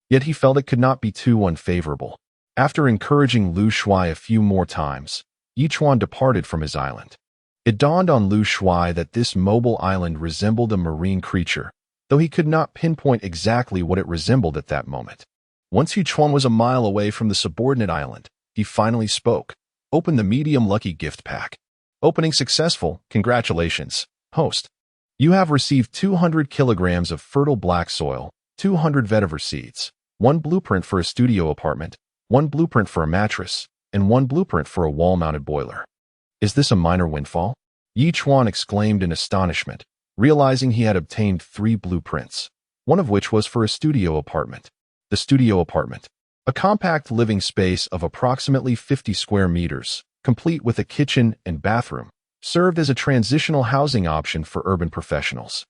Speaker 1: Yet he felt it could not be too unfavorable. After encouraging Lu Shuai a few more times, Yi Chuan departed from his island. It dawned on Lu Shuai that this mobile island resembled a marine creature, though he could not pinpoint exactly what it resembled at that moment. Once Yi Chuan was a mile away from the subordinate island, he finally spoke. Open the medium lucky gift pack. Opening successful. Congratulations, host. You have received 200 kilograms of fertile black soil, 200 vetiver seeds, 1 blueprint for a studio apartment, 1 blueprint for a mattress, and 1 blueprint for a wall-mounted boiler. Is this a minor windfall? Yi Chuan exclaimed in astonishment, realizing he had obtained 3 blueprints, one of which was for a studio apartment. The studio apartment, a compact living space of approximately 50 square meters, complete with a kitchen and bathroom, served as a transitional housing option for urban professionals.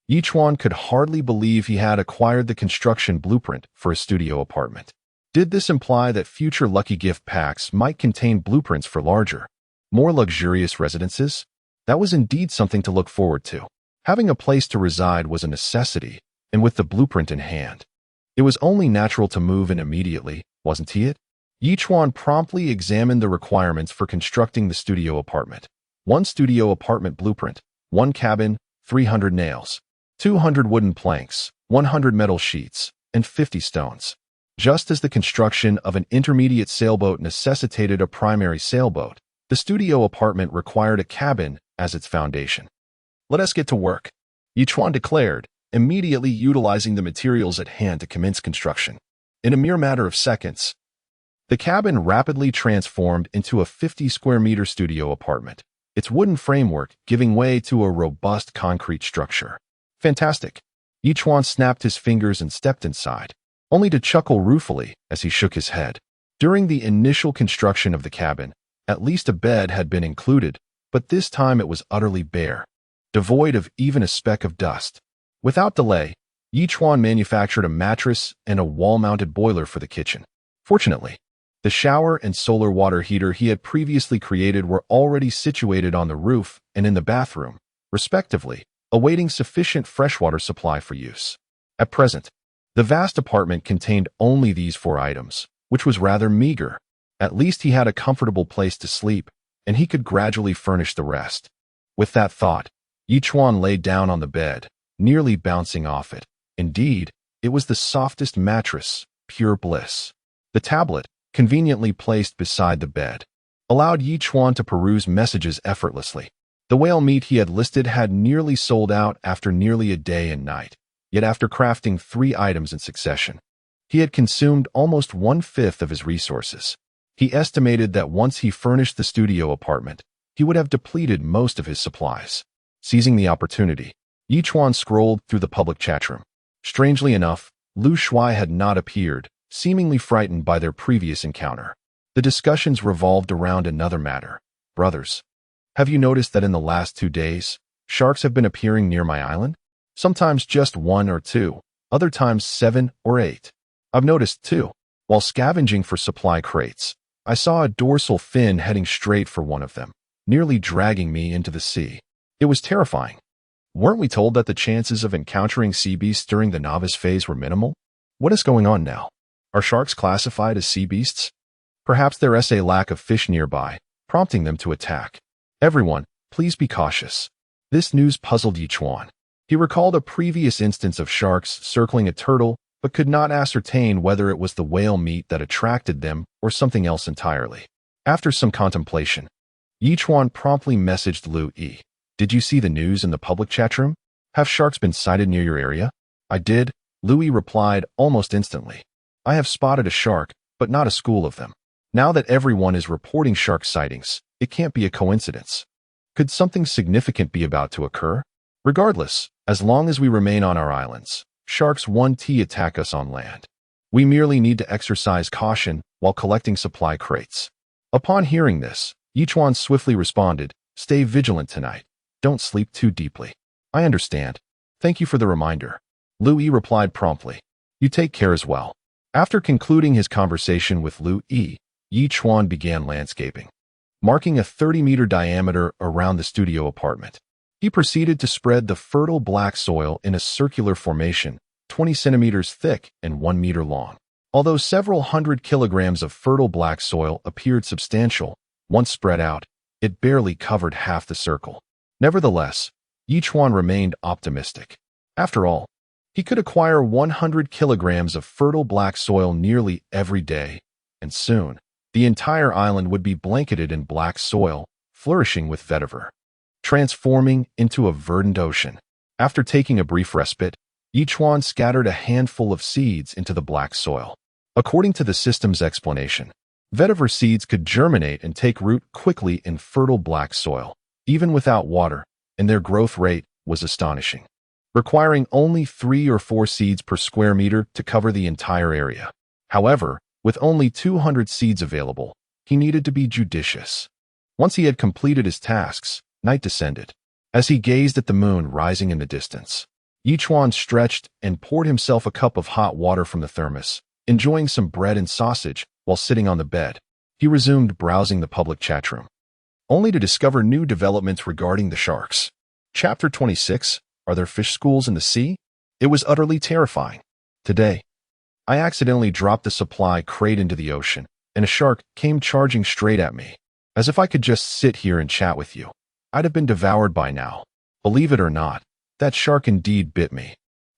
Speaker 1: Yi Chuan could hardly believe he had acquired the construction blueprint for a studio apartment. Did this imply that future lucky gift packs might contain blueprints for larger, more luxurious residences? That was indeed something to look forward to. Having a place to reside was a necessity, and with the blueprint in hand, it was only natural to move in immediately, wasn't it? Yi Chuan promptly examined the requirements for constructing the studio apartment. 1 studio apartment blueprint, 1 cabin, 300 nails, 200 wooden planks, 100 metal sheets, and 50 stones. Just as the construction of an intermediate sailboat necessitated a primary sailboat, the studio apartment required a cabin as its foundation. Let us get to work, Yi Chuan declared, immediately utilizing the materials at hand to commence construction. In a mere matter of seconds, the cabin rapidly transformed into a 50-square-meter studio apartment, its wooden framework giving way to a robust concrete structure. Fantastic! Yi Chuan snapped his fingers and stepped inside, only to chuckle ruefully as he shook his head. During the initial construction of the cabin, at least a bed had been included, but this time it was utterly bare, devoid of even a speck of dust. Without delay, Yi Chuan manufactured a mattress and a wall-mounted boiler for the kitchen. Fortunately, the shower and solar water heater he had previously created were already situated on the roof and in the bathroom, respectively, awaiting sufficient freshwater supply for use. At present, the vast apartment contained only these 4 items, which was rather meager. At least he had a comfortable place to sleep, and he could gradually furnish the rest. With that thought, Yi Chuan lay down on the bed, nearly bouncing off it. Indeed, it was the softest mattress, pure bliss. The tablet, conveniently placed beside the bed, allowed Yi Chuan to peruse messages effortlessly. The whale meat he had listed had nearly sold out after nearly a day and night, yet after crafting 3 items in succession, he had consumed almost 1/5 of his resources. He estimated that once he furnished the studio apartment, he would have depleted most of his supplies. Seizing the opportunity, Yi Chuan scrolled through the public chatroom. Strangely enough, Lu Shuai had not appeared, seemingly frightened by their previous encounter. The discussions revolved around another matter. Brothers, have you noticed that in the last 2 days, sharks have been appearing near my island? Sometimes just 1 or 2, other times 7 or 8. I've noticed, too, while scavenging for supply crates, I saw a dorsal fin heading straight for one of them. nearly dragging me into the sea. It was terrifying. Weren't we told that the chances of encountering sea beasts during the novice phase were minimal? What is going on now? Are sharks classified as sea beasts? Perhaps there is a lack of fish nearby, prompting them to attack. Everyone, please be cautious. This news puzzled Chuan. He recalled a previous instance of sharks circling a turtle, but could not ascertain whether it was the whale meat that attracted them or something else entirely. After some contemplation, Chuan promptly messaged Lu Yi. Did you see the news in the public chat room? Have sharks been sighted near your area? I did, Lu Yi replied almost instantly. I have spotted a shark, but not a school of them. Now that everyone is reporting shark sightings, it can't be a coincidence. Could something significant be about to occur? Regardless, as long as we remain on our islands, sharks won't attack us on land. We merely need to exercise caution while collecting supply crates. Upon hearing this, Chuan swiftly responded, stay vigilant tonight. Don't sleep too deeply. I understand. Thank you for the reminder. Lu Yi replied promptly. You take care as well. After concluding his conversation with Lu Yi, Chuan began landscaping, marking a 30-meter diameter around the studio apartment. He proceeded to spread the fertile black soil in a circular formation, 20 centimeters thick and 1 meter long. Although several hundred kilograms of fertile black soil appeared substantial, once spread out, it barely covered half the circle. Nevertheless, Chuan remained optimistic. After all, he could acquire 100 kilograms of fertile black soil nearly every day, and soon, the entire island would be blanketed in black soil, flourishing with vetiver, transforming into a verdant ocean. After taking a brief respite, Chuan scattered a handful of seeds into the black soil. According to the system's explanation, vetiver seeds could germinate and take root quickly in fertile black soil, even without water, and their growth rate was astonishing, requiring only 3 or 4 seeds per square meter to cover the entire area. However, with only 200 seeds available, he needed to be judicious. Once he had completed his tasks, night descended. As he gazed at the moon rising in the distance, Chuan stretched and poured himself a cup of hot water from the thermos, enjoying some bread and sausage while sitting on the bed. He resumed browsing the public chat room, only to discover new developments regarding the sharks. Chapter 26, Are there fish schools in the sea? It was utterly terrifying. Today, I accidentally dropped the supply crate into the ocean, and a shark came charging straight at me. As if I could just sit here and chat with you. I'd have been devoured by now. Believe it or not, that shark indeed bit me.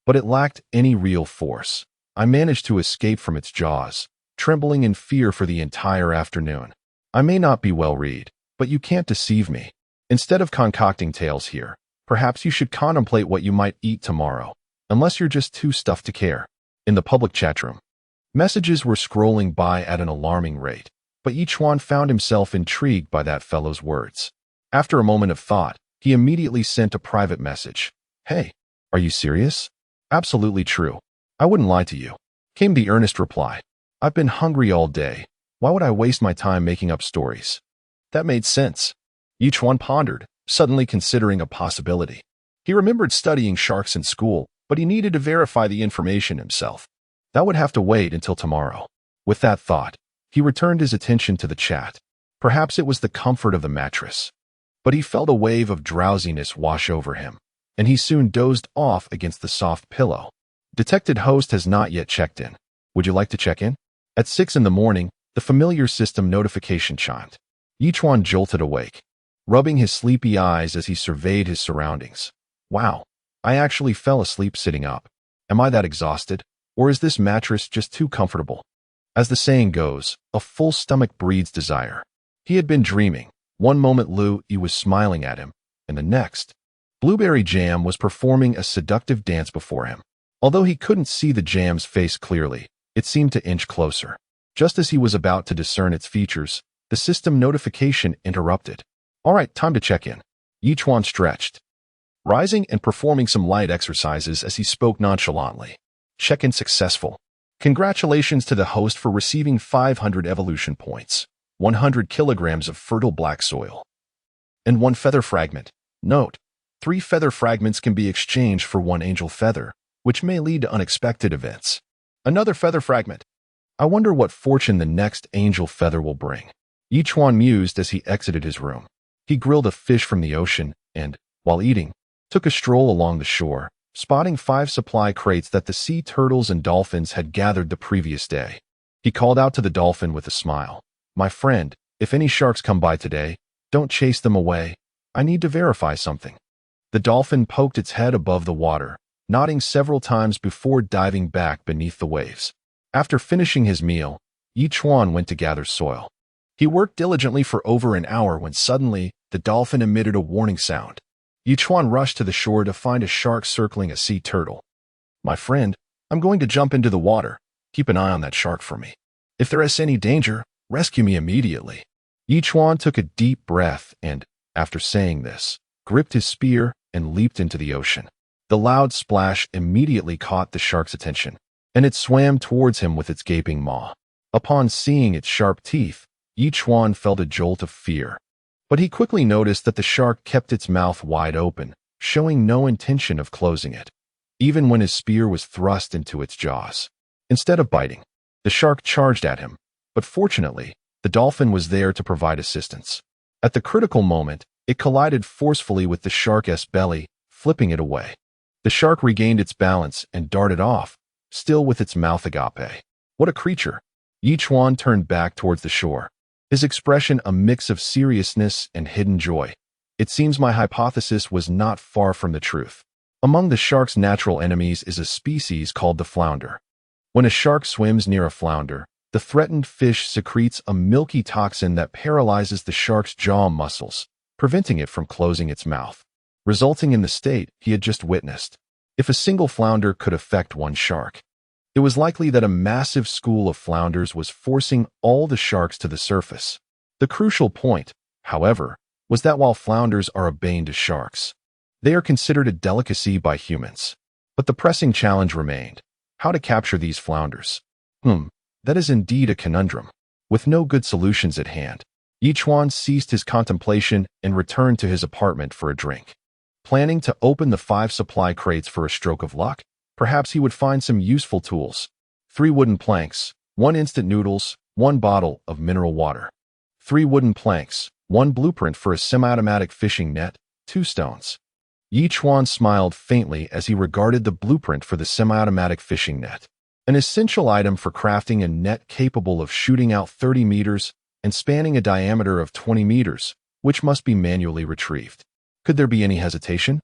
Speaker 1: But it lacked any real force. I managed to escape from its jaws, trembling in fear for the entire afternoon. I may not be well read, but you can't deceive me. Instead of concocting tales here, perhaps you should contemplate what you might eat tomorrow, unless you're just too stuffed to care. In the public chat room, messages were scrolling by at an alarming rate, but Chuan found himself intrigued by that fellow's words. After a moment of thought, he immediately sent a private message. Hey, are you serious? Absolutely true. I wouldn't lie to you, came the earnest reply. I've been hungry all day. Why would I waste my time making up stories? That made sense. Chuan pondered, suddenly considering a possibility. He remembered studying sharks in school, but he needed to verify the information himself. That would have to wait until tomorrow. With that thought, he returned his attention to the chat. Perhaps it was the comfort of the mattress. But he felt a wave of drowsiness wash over him, and he soon dozed off against the soft pillow. Detected host has not yet checked in. Would you like to check in? At 6 in the morning, the familiar system notification chimed. Chuan jolted awake, rubbing his sleepy eyes as he surveyed his surroundings. Wow. I actually fell asleep sitting up. Am I that exhausted, or is this mattress just too comfortable? As the saying goes, a full stomach breeds desire. He had been dreaming. One moment Lu Yi was smiling at him, and the next, Blueberry Jam was performing a seductive dance before him. Although he couldn't see the jam's face clearly, it seemed to inch closer. Just as he was about to discern its features, the system notification interrupted. All right, time to check in. Chuan stretched, rising and performing some light exercises as he spoke nonchalantly. Check-in successful. Congratulations to the host for receiving 500 evolution points, 100 kilograms of fertile black soil, and 1 feather fragment. Note, 3 feather fragments can be exchanged for 1 angel feather, which may lead to unexpected events. Another feather fragment. I wonder what fortune the next angel feather will bring. Chuan mused as he exited his room. He grilled a fish from the ocean and, while eating, took a stroll along the shore, spotting 5 supply crates that the sea turtles and dolphins had gathered the previous day. He called out to the dolphin with a smile, "My friend, if any sharks come by today, don't chase them away. I need to verify something." The dolphin poked its head above the water, nodding several times before diving back beneath the waves. After finishing his meal, Chuan went to gather soil. He worked diligently for over an hour when suddenly, the dolphin emitted a warning sound. Chuan rushed to the shore to find a shark circling a sea turtle. "My friend, I'm going to jump into the water. Keep an eye on that shark for me. If there is any danger, rescue me immediately." Chuan took a deep breath and, after saying this, gripped his spear and leaped into the ocean. The loud splash immediately caught the shark's attention, and it swam towards him with its gaping maw. Upon seeing its sharp teeth, Chuan felt a jolt of fear. But he quickly noticed that the shark kept its mouth wide open, showing no intention of closing it, even when his spear was thrust into its jaws. Instead of biting, the shark charged at him, but fortunately, the dolphin was there to provide assistance. At the critical moment, it collided forcefully with the shark's belly, flipping it away. The shark regained its balance and darted off, still with its mouth agape. What a creature! Chuan turned back towards the shore, his expression a mix of seriousness and hidden joy. It seems my hypothesis was not far from the truth. Among the shark's natural enemies is a species called the flounder. When a shark swims near a flounder, the threatened fish secretes a milky toxin that paralyzes the shark's jaw muscles, preventing it from closing its mouth, resulting in the state he had just witnessed. If a single flounder could affect one shark, it was likely that a massive school of flounders was forcing all the sharks to the surface. The crucial point, however, was that while flounders are a bane to sharks, they are considered a delicacy by humans. But the pressing challenge remained: how to capture these flounders. That is indeed a conundrum. With no good solutions at hand, Chuan ceased his contemplation and returned to his apartment for a drink. Planning to open the 5 supply crates for a stroke of luck, perhaps he would find some useful tools. 3 wooden planks, 1 instant noodles, 1 bottle of mineral water. 3 wooden planks, 1 blueprint for a semi-automatic fishing net, 2 stones. Chuan smiled faintly as he regarded the blueprint for the semi-automatic fishing net, an essential item for crafting a net capable of shooting out 30 meters and spanning a diameter of 20 meters, which must be manually retrieved. Could there be any hesitation?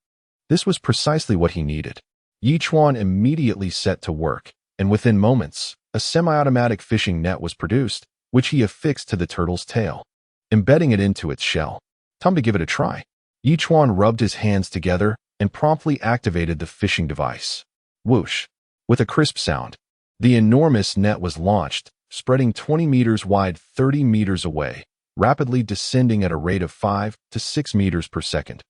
Speaker 1: This was precisely what he needed. Chuan immediately set to work, and within moments, a semi-automatic fishing net was produced, which he affixed to the turtle's tail, embedding it into its shell. Time to give it a try. Chuan rubbed his hands together and promptly activated the fishing device. Whoosh! With a crisp sound, the enormous net was launched, spreading 20 meters wide 30 meters away, rapidly descending at a rate of 5 to 6 meters per second.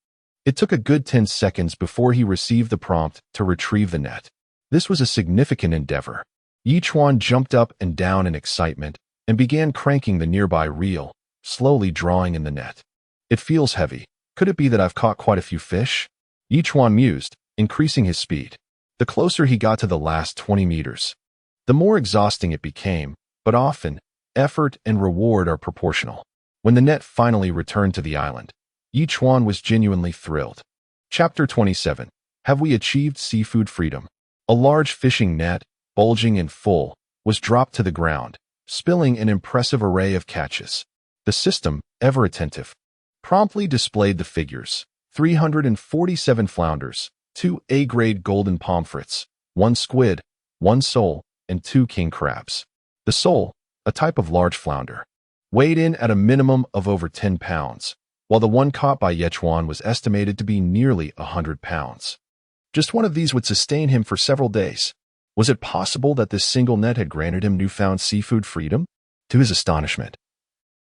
Speaker 1: It took a good 10 seconds before he received the prompt to retrieve the net. This was a significant endeavor. Chuan jumped up and down in excitement and began cranking the nearby reel, slowly drawing in the net. "It feels heavy. Could it be that I've caught quite a few fish?" Chuan mused, increasing his speed. The closer he got to the last 20 meters, the more exhausting it became, but often, effort and reward are proportional. When the net finally returned to the island, Chuan was genuinely thrilled. Chapter 27. Have we achieved seafood freedom? A large fishing net, bulging and full, was dropped to the ground, spilling an impressive array of catches. The system, ever attentive, promptly displayed the figures: 347 flounders, 2 A-grade golden pomfrets, 1 squid, 1 sole, and 2 king crabs. The sole, a type of large flounder, weighed in at a minimum of over 10 pounds, while the one caught by Chuan was estimated to be nearly 100 pounds. Just one of these would sustain him for several days. Was it possible that this single net had granted him newfound seafood freedom? To his astonishment,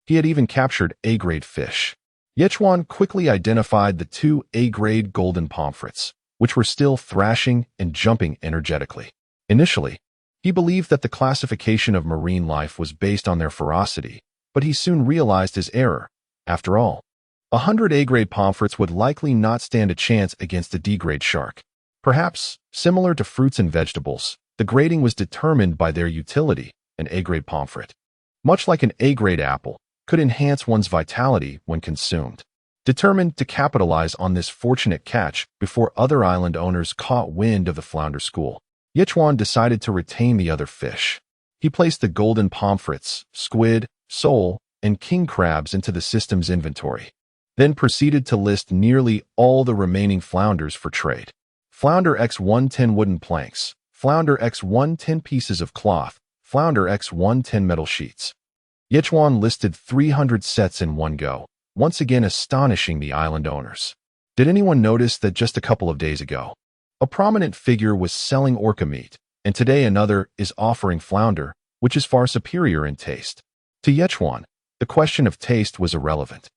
Speaker 1: he had even captured A-grade fish. Chuan quickly identified the 2 A-grade golden pomfrets, which were still thrashing and jumping energetically. Initially, he believed that the classification of marine life was based on their ferocity, but he soon realized his error. After all, 100 A-grade pomfrets would likely not stand a chance against a D-grade shark. Perhaps, similar to fruits and vegetables, the grading was determined by their utility. An A-grade pomfret, much like an A-grade apple, could enhance one's vitality when consumed. Determined to capitalize on this fortunate catch before other island owners caught wind of the flounder school, Chuan decided to retain the other fish. He placed the golden pomfrets, squid, sole, and king crabs into the system's inventory, then proceeded to list nearly all the remaining flounders for trade. Flounder x1 10 wooden planks, flounder x1 10 pieces of cloth, flounder x1 10 metal sheets. Chuan listed 300 sets in one go, once again astonishing the island owners. Did anyone notice that just a couple of days ago, a prominent figure was selling orca meat, and today another is offering flounder, which is far superior in taste? To Chuan, the question of taste was irrelevant.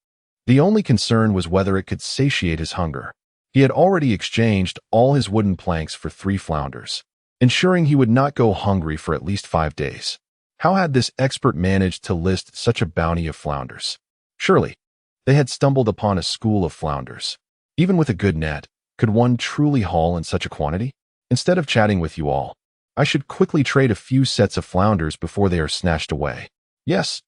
Speaker 1: The only concern was whether it could satiate his hunger. He had already exchanged all his wooden planks for 3 flounders, ensuring he would not go hungry for at least 5 days. How had this expert managed to list such a bounty of flounders? Surely, they had stumbled upon a school of flounders. Even with a good net, could one truly haul in such a quantity? Instead of chatting with you all, I should quickly trade a few sets of flounders before they are snatched away. Yes,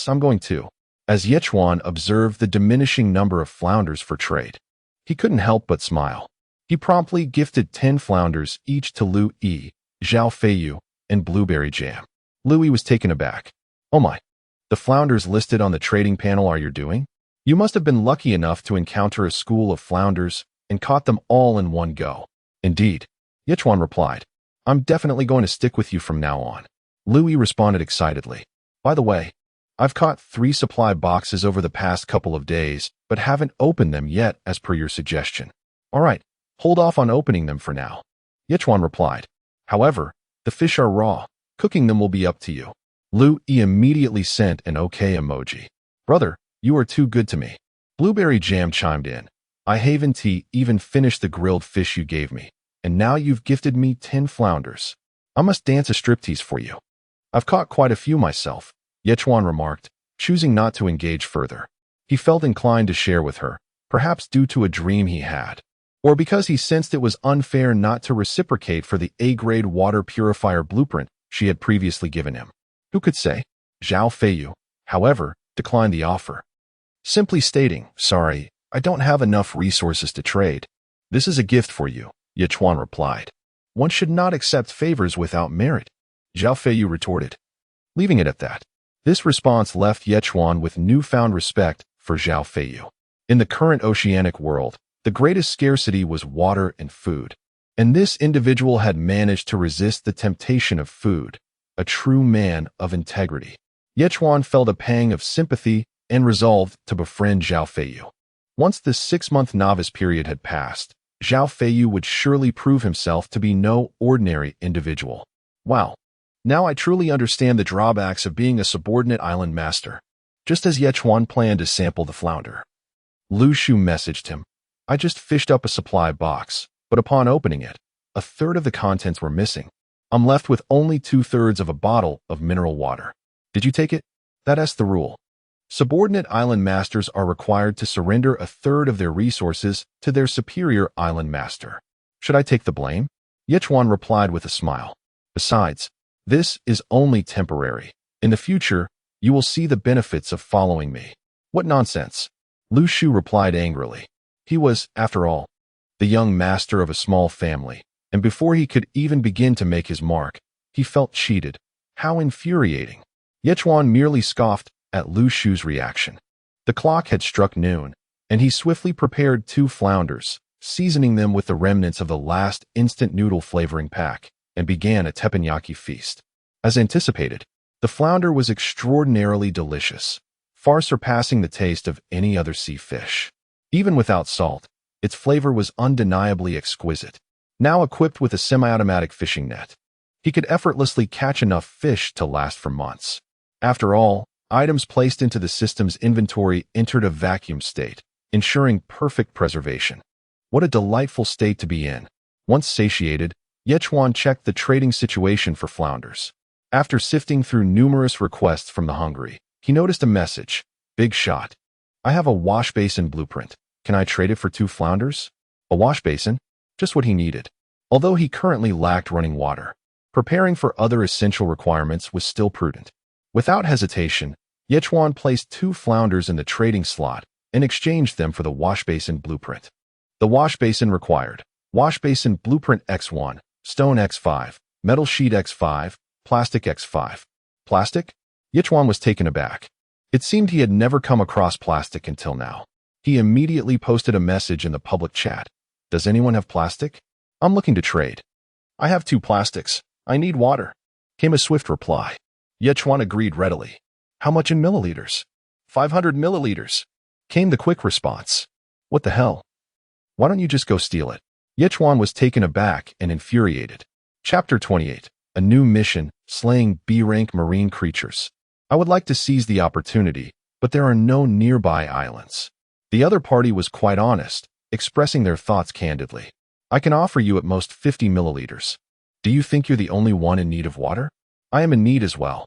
Speaker 1: I'm going to. As Chuan observed the diminishing number of flounders for trade, he couldn't help but smile. He promptly gifted 10 flounders each to Lu Yi, Zhao Feiyu, and Blueberry Jam. Louis was taken aback. Oh my, the flounders listed on the trading panel are you doing? You must have been lucky enough to encounter a school of flounders and caught them all in one go. Indeed, Chuan replied. I'm definitely going to stick with you from now on. Louis responded excitedly. By the way, I've caught 3 supply boxes over the past couple of days, but haven't opened them yet as per your suggestion. All right, hold off on opening them for now. Chuan replied. However, the fish are raw. Cooking them will be up to you. Lu Yi immediately sent an okay emoji. Brother, you are too good to me. Blueberry Jam chimed in. I haven't even finished the grilled fish you gave me, and now you've gifted me 10 flounders. I must dance a striptease for you. I've caught quite a few myself, Chuan remarked, choosing not to engage further. He felt inclined to share with her, perhaps due to a dream he had, or because he sensed it was unfair not to reciprocate for the A-grade water purifier blueprint she had previously given him. Who could say? Zhao Feiyu, however, declined the offer, simply stating, sorry, I don't have enough resources to trade. This is a gift for you, Chuan replied. One should not accept favors without merit, Zhao Feiyu retorted. Leaving it at that, this response left Chuan with newfound respect for Zhao Feiyu. In the current oceanic world, the greatest scarcity was water and food, and this individual had managed to resist the temptation of food, a true man of integrity. Chuan felt a pang of sympathy and resolved to befriend Zhao Feiyu. Once the 6-month novice period had passed, Zhao Feiyu would surely prove himself to be no ordinary individual. Wow. Now I truly understand the drawbacks of being a subordinate island master. Just as Chuan planned to sample the flounder, Lu Shu messaged him. I just fished up a supply box, but upon opening it, a third of the contents were missing. I'm left with only 2/3 of a bottle of mineral water. Did you take it? That's the rule. Subordinate island masters are required to surrender a third of their resources to their superior island master. Should I take the blame? Chuan replied with a smile. Besides, this is only temporary. In the future, you will see the benefits of following me. What nonsense! Lu Shu replied angrily. He was, after all, the young master of a small family, and before he could even begin to make his mark, he felt cheated. How infuriating! Chuan merely scoffed at Lu Shu's reaction. The clock had struck noon, and he swiftly prepared 2 flounders, seasoning them with the remnants of the last instant noodle flavoring pack, and began a teppanyaki feast. As anticipated, the flounder was extraordinarily delicious, far surpassing the taste of any other sea fish. Even without salt, its flavor was undeniably exquisite. Now equipped with a semi-automatic fishing net, he could effortlessly catch enough fish to last for months. After all, items placed into the system's inventory entered a vacuum state, ensuring perfect preservation. What a delightful state to be in. Once satiated, Chuan checked the trading situation for flounders. After sifting through numerous requests from the hungry, he noticed a message. Big shot. I have a wash basin blueprint. Can I trade it for 2 flounders? A wash basin? Just what he needed. Although he currently lacked running water, preparing for other essential requirements was still prudent. Without hesitation, Chuan placed 2 flounders in the trading slot and exchanged them for the wash basin blueprint. The wash basin required: wash basin blueprint X1, stone X5, metal sheet X5, plastic X5. Plastic? Chuan was taken aback. It seemed he had never come across plastic until now. He immediately posted a message in the public chat. Does anyone have plastic? I'm looking to trade. I have 2 plastics. I need water. Came a swift reply. Chuan agreed readily. How much in milliliters? 500 milliliters. Came the quick response. What the hell? Why don't you just go steal it? Chuan was taken aback and infuriated. Chapter 28. A new mission, slaying B-rank marine creatures. I would like to seize the opportunity, but there are no nearby islands. The other party was quite honest, expressing their thoughts candidly. I can offer you at most 50 milliliters. Do you think you're the only one in need of water? I am in need as well.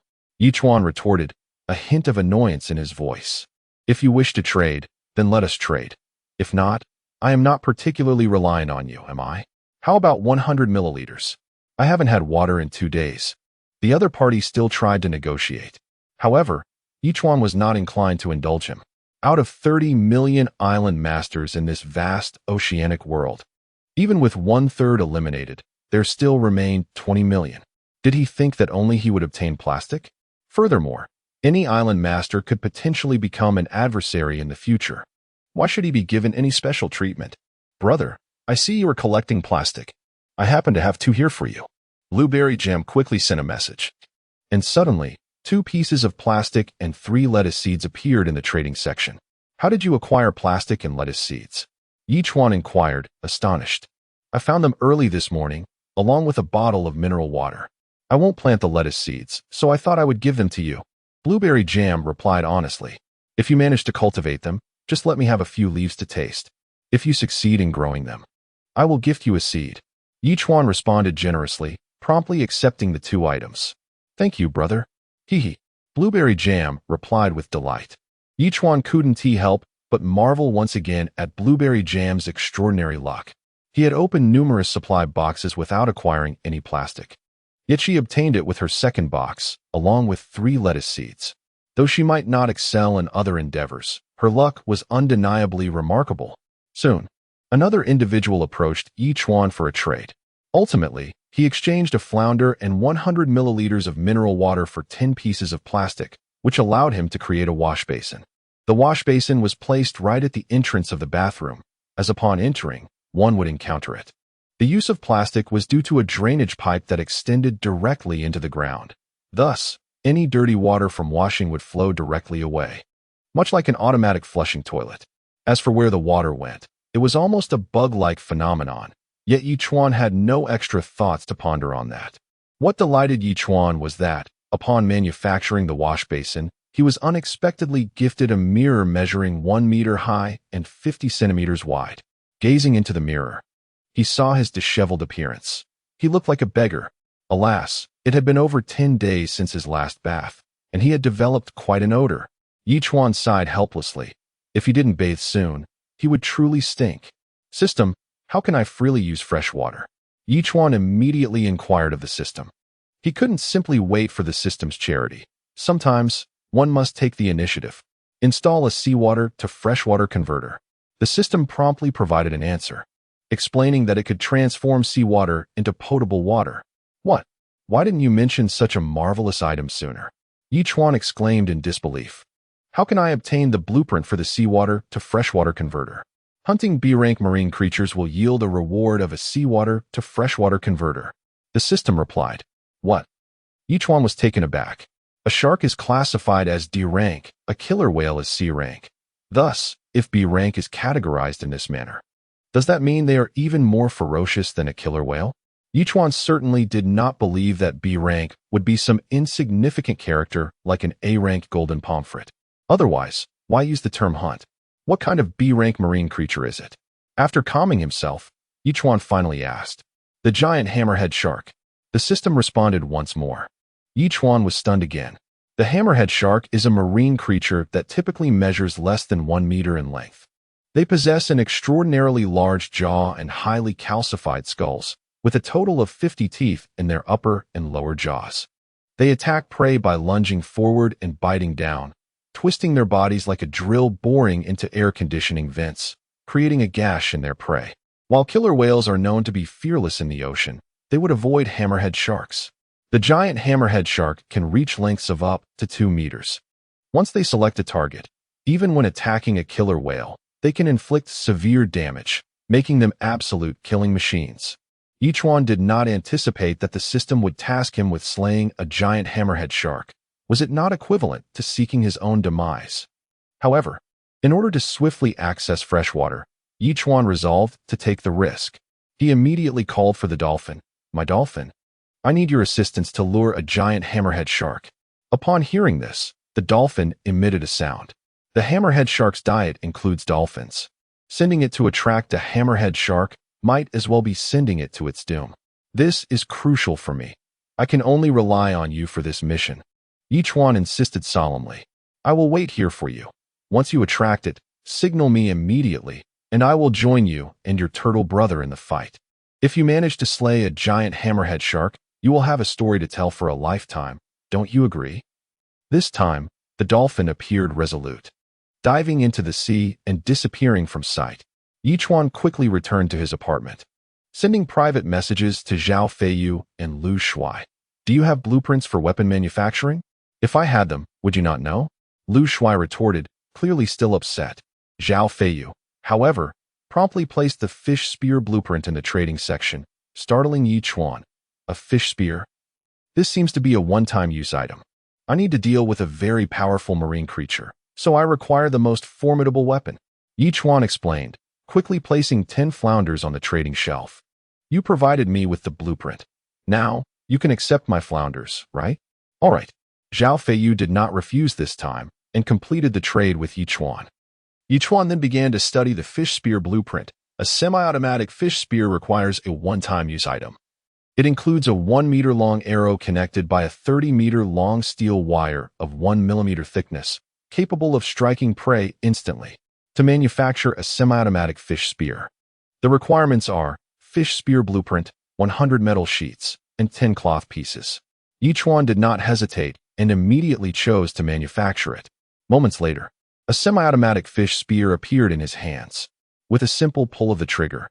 Speaker 1: Chuan retorted, a hint of annoyance in his voice. If you wish to trade, then let us trade. If not, I am not particularly relying on you, am I? How about 100 milliliters? I haven't had water in 2 days. The other party still tried to negotiate. However, Chuan was not inclined to indulge him. Out of 30 million island masters in this vast oceanic world, even with 1/3 eliminated, there still remained 20 million. Did he think that only he would obtain plastic? Furthermore, any island master could potentially become an adversary in the future. Why should he be given any special treatment? Brother, I see you are collecting plastic. I happen to have 2 here for you. Blueberry Jam quickly sent a message. And suddenly, 2 pieces of plastic and 3 lettuce seeds appeared in the trading section. How did you acquire plastic and lettuce seeds? Chuan inquired, astonished. I found them early this morning, along with a bottle of mineral water. I won't plant the lettuce seeds, so I thought I would give them to you. Blueberry Jam replied honestly. If you manage to cultivate them, just let me have a few leaves to taste. If you succeed in growing them, I will gift you a seed. Chuan responded generously, promptly accepting the 2 items. Thank you, brother. Hee. Blueberry Jam replied with delight. Chuan couldn't help but marvel once again at Blueberry Jam's extraordinary luck. He had opened numerous supply boxes without acquiring any plastic. Yet she obtained it with her second box, along with 3 lettuce seeds. Though she might not excel in other endeavors, her luck was undeniably remarkable. Soon, another individual approached Chuan for a trade. Ultimately, he exchanged a flounder and 100 milliliters of mineral water for 10 pieces of plastic, which allowed him to create a wash basin. The wash basin was placed right at the entrance of the bathroom, as upon entering, one would encounter it. The use of plastic was due to a drainage pipe that extended directly into the ground. Thus, any dirty water from washing would flow directly away, much like an automatic flushing toilet. As for where the water went, it was almost a bug-like phenomenon, yet Chuan had no extra thoughts to ponder on that. What delighted Chuan was that, upon manufacturing the wash basin, he was unexpectedly gifted a mirror measuring 1 meter high and 50 centimeters wide. Gazing into the mirror, he saw his disheveled appearance. He looked like a beggar. Alas, it had been over 10 days since his last bath, and he had developed quite an odor. Chuan sighed helplessly. If he didn't bathe soon, he would truly stink. System, how can I freely use fresh water? Chuan immediately inquired of the system. He couldn't simply wait for the system's charity. Sometimes, one must take the initiative. Install a seawater to freshwater converter. The system promptly provided an answer, explaining that it could transform seawater into potable water. What? Why didn't you mention such a marvelous item sooner? Chuan exclaimed in disbelief. How can I obtain the blueprint for the seawater to freshwater converter? Hunting B-rank marine creatures will yield a reward of a seawater to freshwater converter. The system replied. What? Chuan was taken aback. A shark is classified as D rank, a killer whale is C rank. Thus, if B rank is categorized in this manner, does that mean they are even more ferocious than a killer whale? Chuan certainly did not believe that B rank would be some insignificant character like an A rank golden pomfret. Otherwise, why use the term hunt? What kind of B rank marine creature is it? After calming himself, Chuan finally asked. The giant hammerhead shark. The system responded once more. Chuan was stunned again. The hammerhead shark is a marine creature that typically measures less than 1 meter in length. They possess an extraordinarily large jaw and highly calcified skulls, with a total of 50 teeth in their upper and lower jaws. They attack prey by lunging forward and biting down, twisting their bodies like a drill boring into air conditioning vents, creating a gash in their prey. While killer whales are known to be fearless in the ocean, they would avoid hammerhead sharks. The giant hammerhead shark can reach lengths of up to 2 meters. Once they select a target, even when attacking a killer whale, they can inflict severe damage, making them absolute killing machines. Chuan did not anticipate that the system would task him with slaying a giant hammerhead shark. Was it not equivalent to seeking his own demise? However, in order to swiftly access fresh water, Chuan resolved to take the risk. He immediately called for the dolphin. "My dolphin, I need your assistance to lure a giant hammerhead shark." Upon hearing this, the dolphin emitted a sound. The hammerhead shark's diet includes dolphins. Sending it to attract a hammerhead shark might as well be sending it to its doom. "This is crucial for me. I can only rely on you for this mission." Chuan insisted solemnly. "I will wait here for you. Once you attract it, signal me immediately, and I will join you and your turtle brother in the fight. If you manage to slay a giant hammerhead shark, you will have a story to tell for a lifetime. Don't you agree?" This time, the dolphin appeared resolute. Diving into the sea and disappearing from sight, Chuan quickly returned to his apartment, sending private messages to Zhao Feiyu and Lu Shuai. "Do you have blueprints for weapon manufacturing? If I had them, would you not know?" Lu Shuai retorted, clearly still upset. Zhao Feiyu, however, promptly placed the fish spear blueprint in the trading section, startling Chuan. "A fish spear? This seems to be a one-time use item. I need to deal with a very powerful marine creature, so I require the most formidable weapon," Chuan explained, quickly placing 10 flounders on the trading shelf. "You provided me with the blueprint. Now, you can accept my flounders, right?" "All right." Zhao Feiyu did not refuse this time and completed the trade with Chuan. Chuan then began to study the fish spear blueprint. A semi-automatic fish spear requires a one-time use item. It includes a 1-meter-long arrow connected by a 30-meter-long steel wire of 1 millimeter thickness, capable of striking prey instantly. To manufacture a semi-automatic fish spear, the requirements are fish spear blueprint, 100 metal sheets, and 10 cloth pieces. Chuan did not hesitate and immediately chose to manufacture it. Moments later, a semi-automatic fish spear appeared in his hands. With a simple pull of the trigger,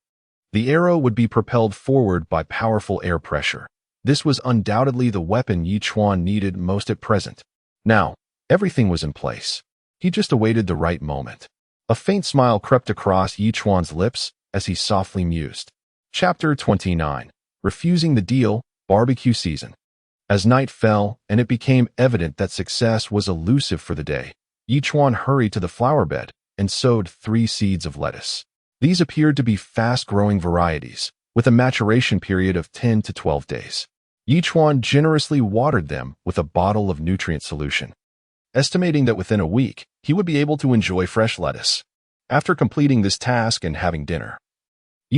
Speaker 1: the arrow would be propelled forward by powerful air pressure. This was undoubtedly the weapon Chuan needed most at present. Now, everything was in place. He just awaited the right moment. A faint smile crept across Chuan's lips as he softly mused. Chapter 29. Refusing the deal, barbecue season. As night fell and it became evident that success was elusive for the day, Chuan hurried to the flower bed and sowed 3 seeds of lettuce. These appeared to be fast-growing varieties, with a maturation period of 10 to 12 days. Chuan generously watered them with a bottle of nutrient solution, estimating that within a week, he would be able to enjoy fresh lettuce. After completing this task and having dinner,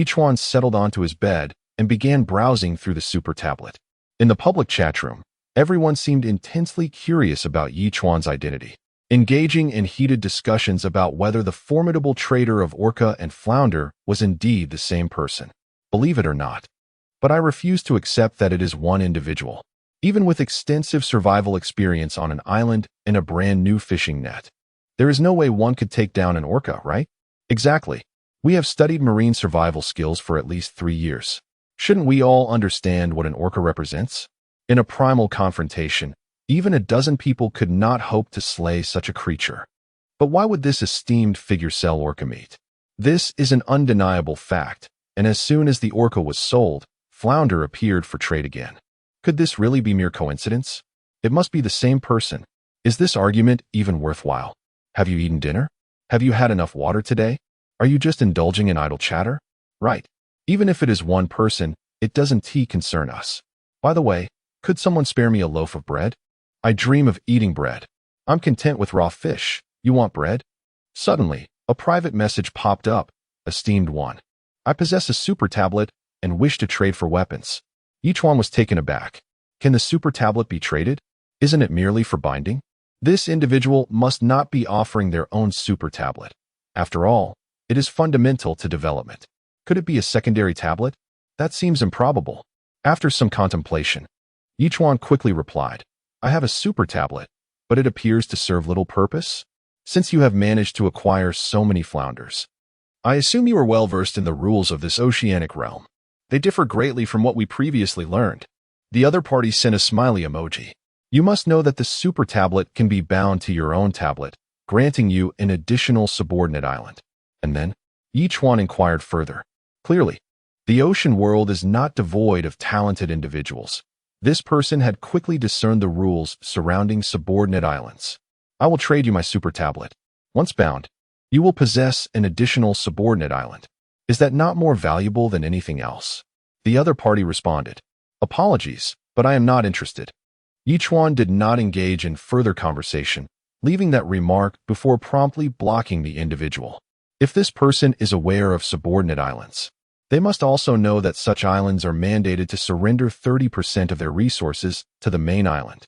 Speaker 1: Chuan settled onto his bed and began browsing through the super tablet. In the public chat room, everyone seemed intensely curious about Chuan's identity, engaging in heated discussions about whether the formidable trader of orca and flounder was indeed the same person. Believe it or not, but I refuse to accept that it is one individual, even with extensive survival experience on an island and a brand new fishing net. There is no way one could take down an orca, right? Exactly. We have studied marine survival skills for at least 3 years. Shouldn't we all understand what an orca represents? In a primal confrontation, even a dozen people could not hope to slay such a creature. But why would this esteemed figure sell orca meat? This is an undeniable fact, and as soon as the orca was sold, flounder appeared for trade again. Could this really be mere coincidence? It must be the same person. Is this argument even worthwhile? Have you eaten dinner? Have you had enough water today? Are you just indulging in idle chatter? Right. Even if it is one person, it doesn't concern us. By the way, could someone spare me a loaf of bread? I dream of eating bread. I'm content with raw fish. You want bread? Suddenly, a private message popped up. Esteemed one, I possess a super tablet and wish to trade for weapons. Chuan was taken aback. Can the super tablet be traded? Isn't it merely for binding? This individual must not be offering their own super tablet. After all, it is fundamental to development. Could it be a secondary tablet? That seems improbable. After some contemplation, Chuan quickly replied, I have a super tablet, but it appears to serve little purpose, since you have managed to acquire so many flounders. I assume you are well versed in the rules of this oceanic realm. They differ greatly from what we previously learned. The other party sent a smiley emoji. You must know that the super tablet can be bound to your own tablet, granting you an additional subordinate island. And then, Chuan inquired further. Clearly, the ocean world is not devoid of talented individuals. This person had quickly discerned the rules surrounding subordinate islands. I will trade you my super tablet. Once bound, you will possess an additional subordinate island. Is that not more valuable than anything else? The other party responded. Apologies, but I am not interested. Chuan did not engage in further conversation, leaving that remark before promptly blocking the individual. If this person is aware of subordinate islands, they must also know that such islands are mandated to surrender 30% of their resources to the main island.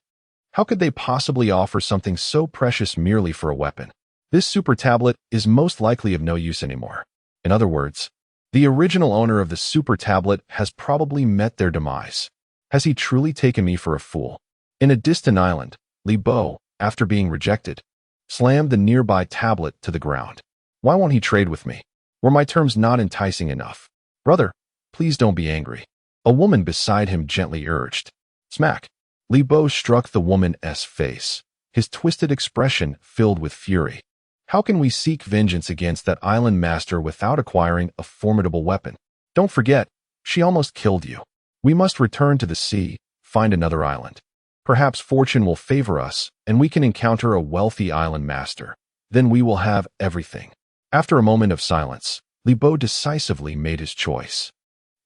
Speaker 1: How could they possibly offer something so precious merely for a weapon? This super tablet is most likely of no use anymore. In other words, the original owner of the super tablet has probably met their demise. Has he truly taken me for a fool? In a distant island, Li Bo, after being rejected, slammed the nearby tablet to the ground. Why won't he trade with me? Were my terms not enticing enough? Brother, please don't be angry. A woman beside him gently urged. Smack. Li Bo struck the woman's face, his twisted expression filled with fury. How can we seek vengeance against that island master without acquiring a formidable weapon? Don't forget, she almost killed you. We must return to the sea, find another island. Perhaps fortune will favor us, and we can encounter a wealthy island master. Then we will have everything. After a moment of silence, Li Bo decisively made his choice.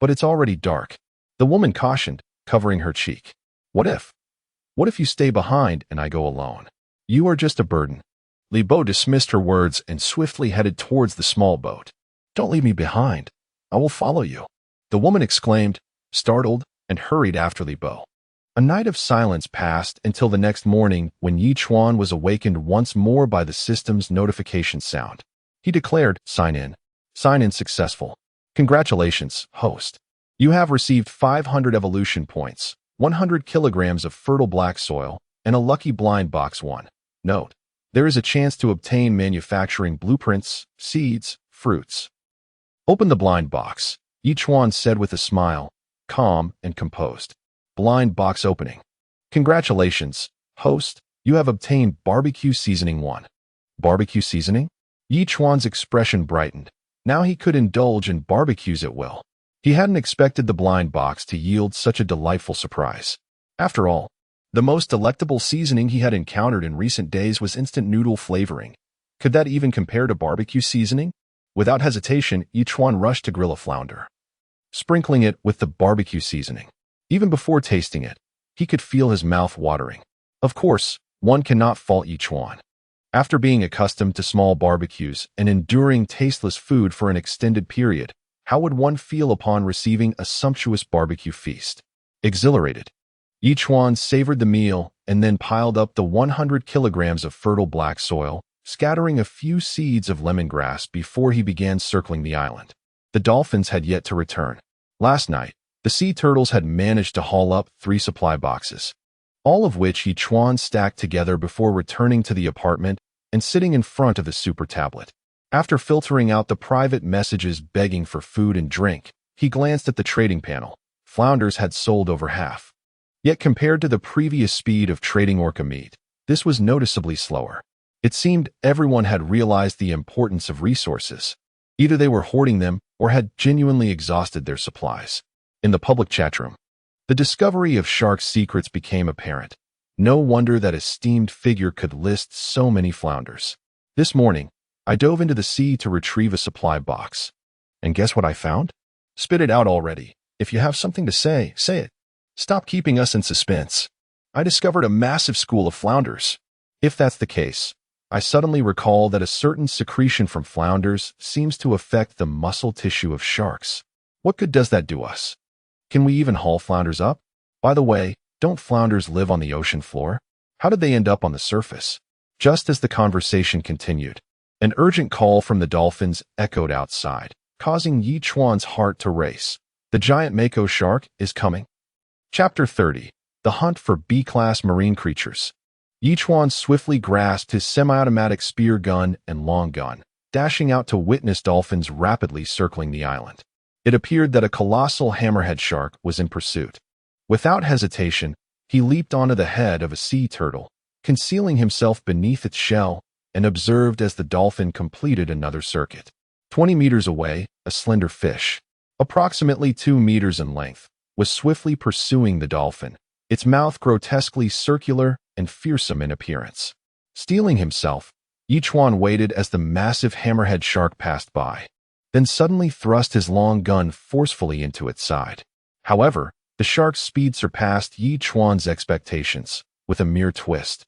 Speaker 1: But it's already dark. The woman cautioned, covering her cheek. What if? What if you stay behind and I go alone? You are just a burden. Li Bo dismissed her words and swiftly headed towards the small boat. Don't leave me behind. I will follow you. The woman exclaimed, startled, and hurried after Li Bo. A night of silence passed until the next morning when Chuan was awakened once more by the system's notification sound. He declared, Sign in. Sign in successful. Congratulations, host. You have received 500 evolution points, 100 kilograms of fertile black soil, and a lucky blind box 1. Note. There is a chance to obtain manufacturing blueprints, seeds, fruits. Open the blind box, Chuan said with a smile, calm and composed. Blind box opening. Congratulations, host. You have obtained barbecue seasoning 1. Barbecue seasoning? Chuan's expression brightened. Now he could indulge in barbecues at will. He hadn't expected the blind box to yield such a delightful surprise. After all, the most delectable seasoning he had encountered in recent days was instant noodle flavoring. Could that even compare to barbecue seasoning? Without hesitation, Chuan rushed to grill a flounder, sprinkling it with the barbecue seasoning. Even before tasting it, he could feel his mouth watering. Of course, one cannot fault Chuan. After being accustomed to small barbecues and enduring tasteless food for an extended period, how would one feel upon receiving a sumptuous barbecue feast? Exhilarated, Chuan savored the meal and then piled up the 100 kilograms of fertile black soil, scattering a few seeds of lemongrass before he began circling the island. The dolphins had yet to return. Last night, the sea turtles had managed to haul up 3 supply boxes, all of which Chuan stacked together before returning to the apartment and sitting in front of the super tablet. After filtering out the private messages begging for food and drink, he glanced at the trading panel. Flounders had sold over half. Yet compared to the previous speed of trading orca meat, this was noticeably slower. It seemed everyone had realized the importance of resources. Either they were hoarding them or had genuinely exhausted their supplies. In the public chat room, the discovery of sharks' secrets became apparent. No wonder that esteemed figure could list so many flounders. This morning, I dove into the sea to retrieve a supply box. And guess what I found? Spit it out already. If you have something to say, say it. Stop keeping us in suspense. I discovered a massive school of flounders. If that's the case, I suddenly recall that a certain secretion from flounders seems to affect the muscle tissue of sharks. What good does that do us? Can we even haul flounders up? By the way, don't flounders live on the ocean floor? How did they end up on the surface? Just as the conversation continued, an urgent call from the dolphins echoed outside, causing Chuan's heart to race. The giant mako shark is coming. Chapter 30. The Hunt for B-Class Marine Creatures. Chuan swiftly grasped his semi-automatic spear gun and long gun, dashing out to witness dolphins rapidly circling the island. It appeared that a colossal hammerhead shark was in pursuit. Without hesitation, he leaped onto the head of a sea turtle, concealing himself beneath its shell, and observed as the dolphin completed another circuit. 20 meters away, a slender fish, approximately 2 meters in length, was swiftly pursuing the dolphin, its mouth grotesquely circular and fearsome in appearance. Steeling himself, Chuan waited as the massive hammerhead shark passed by, then suddenly thrust his long gun forcefully into its side. However, the shark's speed surpassed Chuan's expectations, with a mere twist.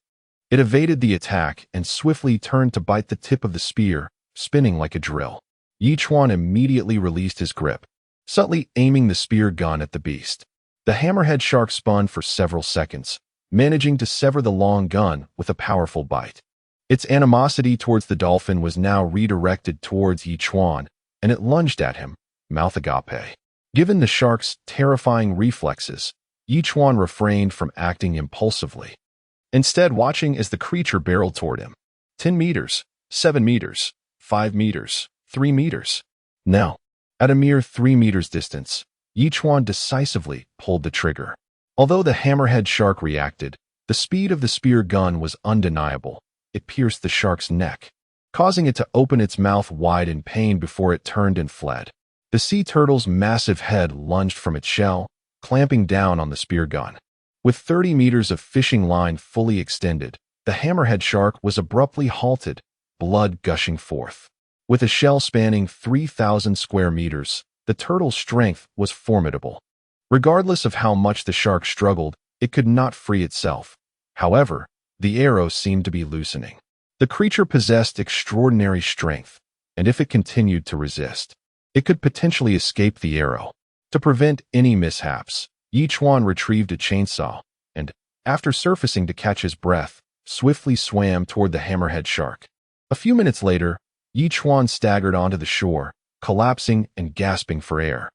Speaker 1: It evaded the attack and swiftly turned to bite the tip of the spear, spinning like a drill. Chuan immediately released his grip, subtly aiming the spear gun at the beast. The hammerhead shark spun for several seconds, managing to sever the long gun with a powerful bite. Its animosity towards the dolphin was now redirected towards Chuan, and it lunged at him, mouth agape. Given the shark's terrifying reflexes, Chuan refrained from acting impulsively, instead watching as the creature barreled toward him. 10 meters, 7 meters, 5 meters, 3 meters. Now, at a mere 3 meters distance, Chuan decisively pulled the trigger. Although the hammerhead shark reacted, the speed of the spear gun was undeniable. It pierced the shark's neck, causing it to open its mouth wide in pain before it turned and fled. The sea turtle's massive head lunged from its shell, clamping down on the spear gun. With 30 meters of fishing line fully extended, the hammerhead shark was abruptly halted, blood gushing forth. With a shell spanning 3,000 square meters, the turtle's strength was formidable. Regardless of how much the shark struggled, it could not free itself. However, the arrow seemed to be loosening. The creature possessed extraordinary strength, and if it continued to resist, it could potentially escape the arrow. To prevent any mishaps, Chuan retrieved a chainsaw and, after surfacing to catch his breath, swiftly swam toward the hammerhead shark. A few minutes later, Chuan staggered onto the shore, collapsing and gasping for air.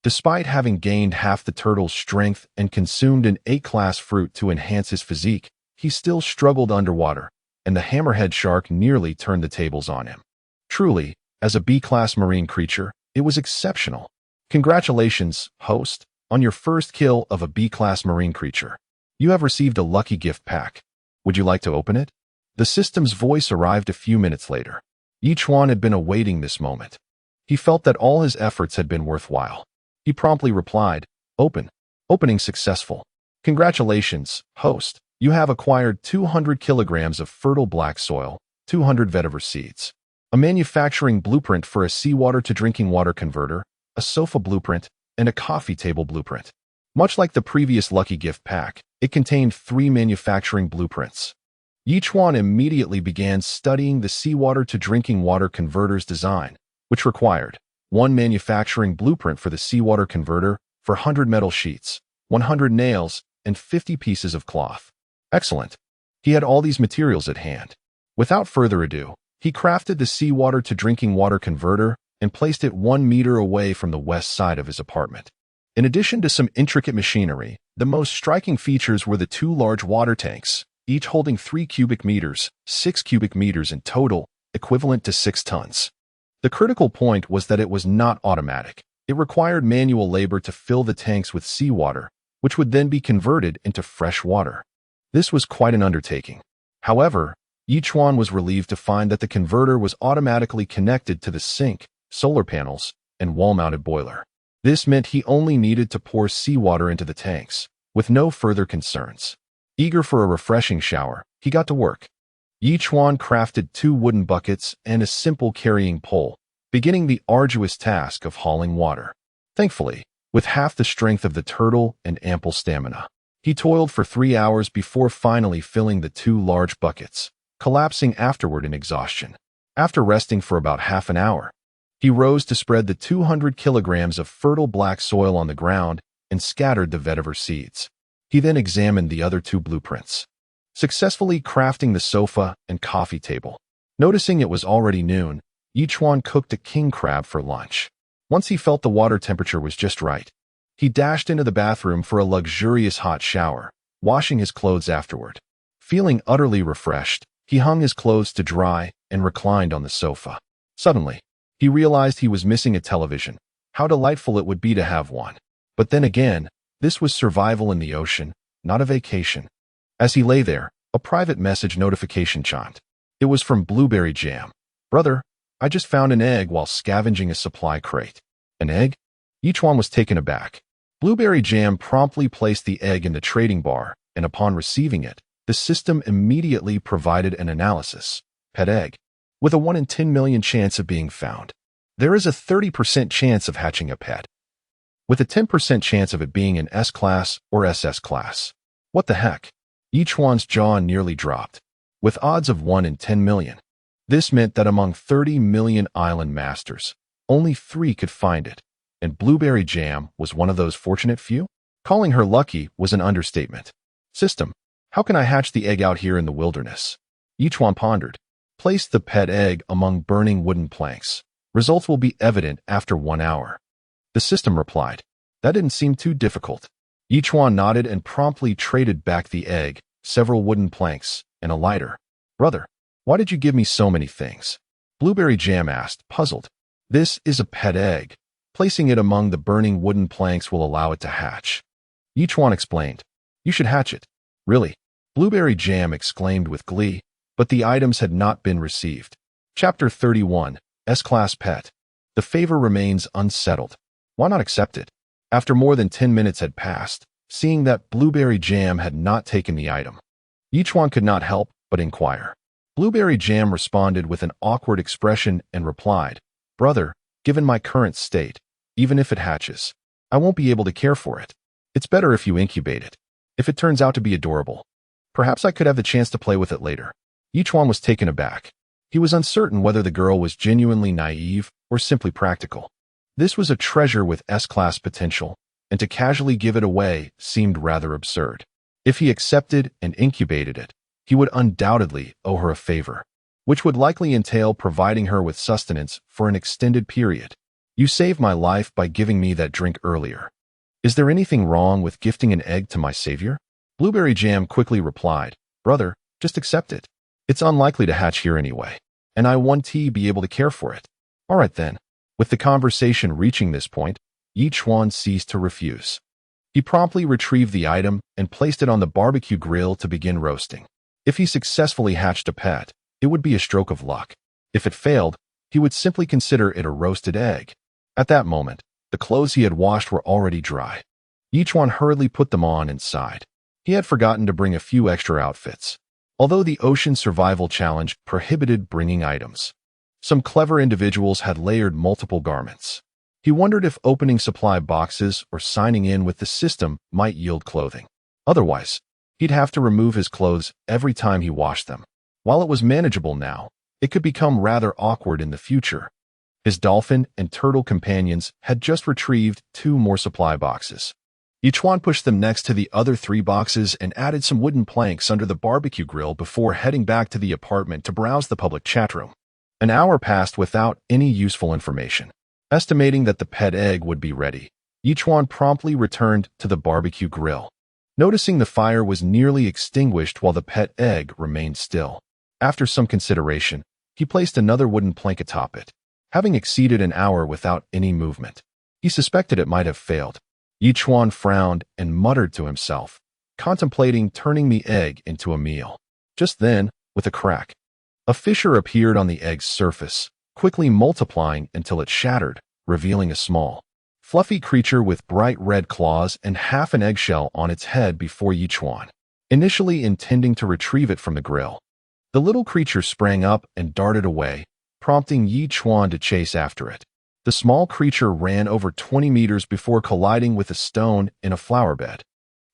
Speaker 1: Despite having gained half the turtle's strength and consumed an A-class fruit to enhance his physique, he still struggled underwater, and the hammerhead shark nearly turned the tables on him. Truly, as a B-class marine creature, it was exceptional. Congratulations, host, on your first kill of a B-class marine creature. You have received a lucky gift pack. Would you like to open it? The system's voice arrived a few minutes later. Chuan had been awaiting this moment. He felt that all his efforts had been worthwhile. He promptly replied, "Open. Opening successful. Congratulations, host. You have acquired 200 kilograms of fertile black soil, 200 vetiver seeds, a manufacturing blueprint for a seawater to drinking water converter, a sofa blueprint, and a coffee table blueprint." Much like the previous lucky gift pack, it contained 3 manufacturing blueprints. Chuan immediately began studying the seawater to drinking water converter's design, which required 1 manufacturing blueprint for the seawater converter for 100 metal sheets, 100 nails, and 50 pieces of cloth. Excellent. He had all these materials at hand. Without further ado, he crafted the seawater to drinking water converter and placed it 1 meter away from the west side of his apartment. In addition to some intricate machinery, the most striking features were the 2 large water tanks, each holding 3 cubic meters, 6 cubic meters in total, equivalent to 6 tons. The critical point was that it was not automatic. It required manual labor to fill the tanks with seawater, which would then be converted into fresh water. This was quite an undertaking. However, Chuan was relieved to find that the converter was automatically connected to the sink, solar panels, and wall-mounted boiler. This meant he only needed to pour seawater into the tanks, with no further concerns. Eager for a refreshing shower, he got to work. Chuan crafted 2 wooden buckets and a simple carrying pole, beginning the arduous task of hauling water. Thankfully, with half the strength of the turtle and ample stamina, he toiled for 3 hours before finally filling the 2 large buckets, collapsing afterward in exhaustion. After resting for about half an hour, he rose to spread the 200 kilograms of fertile black soil on the ground and scattered the vetiver seeds. He then examined the other 2 blueprints, successfully crafting the sofa and coffee table. Noticing it was already noon, Chuan cooked a king crab for lunch. Once he felt the water temperature was just right, he dashed into the bathroom for a luxurious hot shower, washing his clothes afterward. Feeling utterly refreshed, he hung his clothes to dry and reclined on the sofa. Suddenly, he realized he was missing a television. How delightful it would be to have one. But then again, this was survival in the ocean, not a vacation. As he lay there, a private message notification chimed. It was from Blueberry Jam. "Brother, I just found an egg while scavenging a supply crate." An egg? Chuan was taken aback. Blueberry Jam promptly placed the egg in the trading bar, and upon receiving it, the system immediately provided an analysis. Pet egg. With a 1 in 10 million chance of being found. There is a 30% chance of hatching a pet. With a 10% chance of it being an S-class or SS class. What the heck? Chuan's jaw nearly dropped. With odds of 1 in 10 million. This meant that among 30 million island masters, only 3 could find it. And Blueberry Jam was one of those fortunate few? Calling her lucky was an understatement. System, how can I hatch the egg out here in the wilderness? Chuan pondered. Place the pet egg among burning wooden planks. Results will be evident after 1 hour. The system replied. That didn't seem too difficult. Chuan nodded and promptly traded back the egg, several wooden planks, and a lighter. Brother, why did you give me so many things? Blueberry Jam asked, puzzled. This is a pet egg. Placing it among the burning wooden planks will allow it to hatch. Chuan explained. You should hatch it. Really? Blueberry Jam exclaimed with glee, but the items had not been received. Chapter 31, S-Class Pet. The favor remains unsettled. Why not accept it? After more than 10 minutes had passed, seeing that Blueberry Jam had not taken the item, Chuan could not help but inquire. Blueberry Jam responded with an awkward expression and replied, Brother, given my current state, even if it hatches, I won't be able to care for it. It's better if you incubate it. If it turns out to be adorable, perhaps I could have the chance to play with it later. Chuan was taken aback. He was uncertain whether the girl was genuinely naive or simply practical. This was a treasure with S-class potential, and to casually give it away seemed rather absurd. If he accepted and incubated it, he would undoubtedly owe her a favor, which would likely entail providing her with sustenance for an extended period. You saved my life by giving me that drink earlier. Is there anything wrong with gifting an egg to my savior? Blueberry Jam quickly replied, Brother, just accept it. It's unlikely to hatch here anyway, and I won't be able to care for it. All right then. With the conversation reaching this point, Chuan ceased to refuse. He promptly retrieved the item and placed it on the barbecue grill to begin roasting. If he successfully hatched a pet, it would be a stroke of luck. If it failed, he would simply consider it a roasted egg. At that moment, the clothes he had washed were already dry. Chuan hurriedly put them on and sighed. He had forgotten to bring a few extra outfits. Although the ocean survival challenge prohibited bringing items, some clever individuals had layered multiple garments. He wondered if opening supply boxes or signing in with the system might yield clothing. Otherwise, he'd have to remove his clothes every time he washed them. While it was manageable now, it could become rather awkward in the future. His dolphin and turtle companions had just retrieved 2 more supply boxes. Chuan pushed them next to the other 3 boxes and added some wooden planks under the barbecue grill before heading back to the apartment to browse the public chat room. An hour passed without any useful information. Estimating that the pet egg would be ready, Chuan promptly returned to the barbecue grill. Noticing the fire was nearly extinguished while the pet egg remained still. After some consideration, he placed another wooden plank atop it. Having exceeded an hour without any movement, he suspected it might have failed. Chuan frowned and muttered to himself, contemplating turning the egg into a meal. Just then, with a crack, a fissure appeared on the egg's surface, quickly multiplying until it shattered, revealing a small, fluffy creature with bright red claws and half an eggshell on its head before Chuan, initially intending to retrieve it from the grill. The little creature sprang up and darted away, prompting Chuan to chase after it. The small creature ran over 20 meters before colliding with a stone in a flower bed,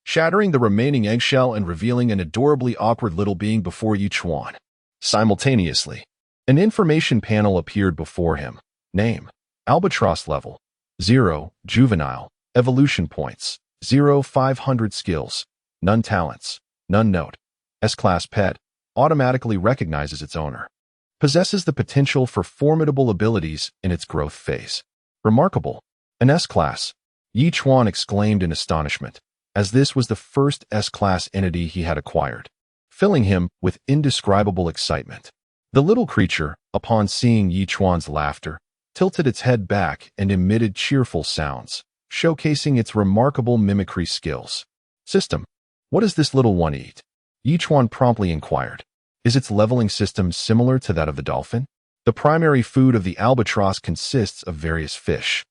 Speaker 1: shattering the remaining eggshell and revealing an adorably awkward little being before Chuan. Simultaneously, an information panel appeared before him. Name: Albatross level 0, juvenile, evolution points 0, 500 skills, none talents, none note. S-class pet, automatically recognizes its owner. Possesses the potential for formidable abilities in its growth phase. Remarkable. An S-class. Chuan exclaimed in astonishment, as this was the first S-class entity he had acquired. filling him with indescribable excitement. The little creature, upon seeing Yi Chuan's laughter, tilted its head back and emitted cheerful sounds, showcasing its remarkable mimicry skills. System: what does this little one eat? Yi Chuan promptly inquired. Is its leveling system similar to that of the dolphin? The primary food of the albatross consists of various fish,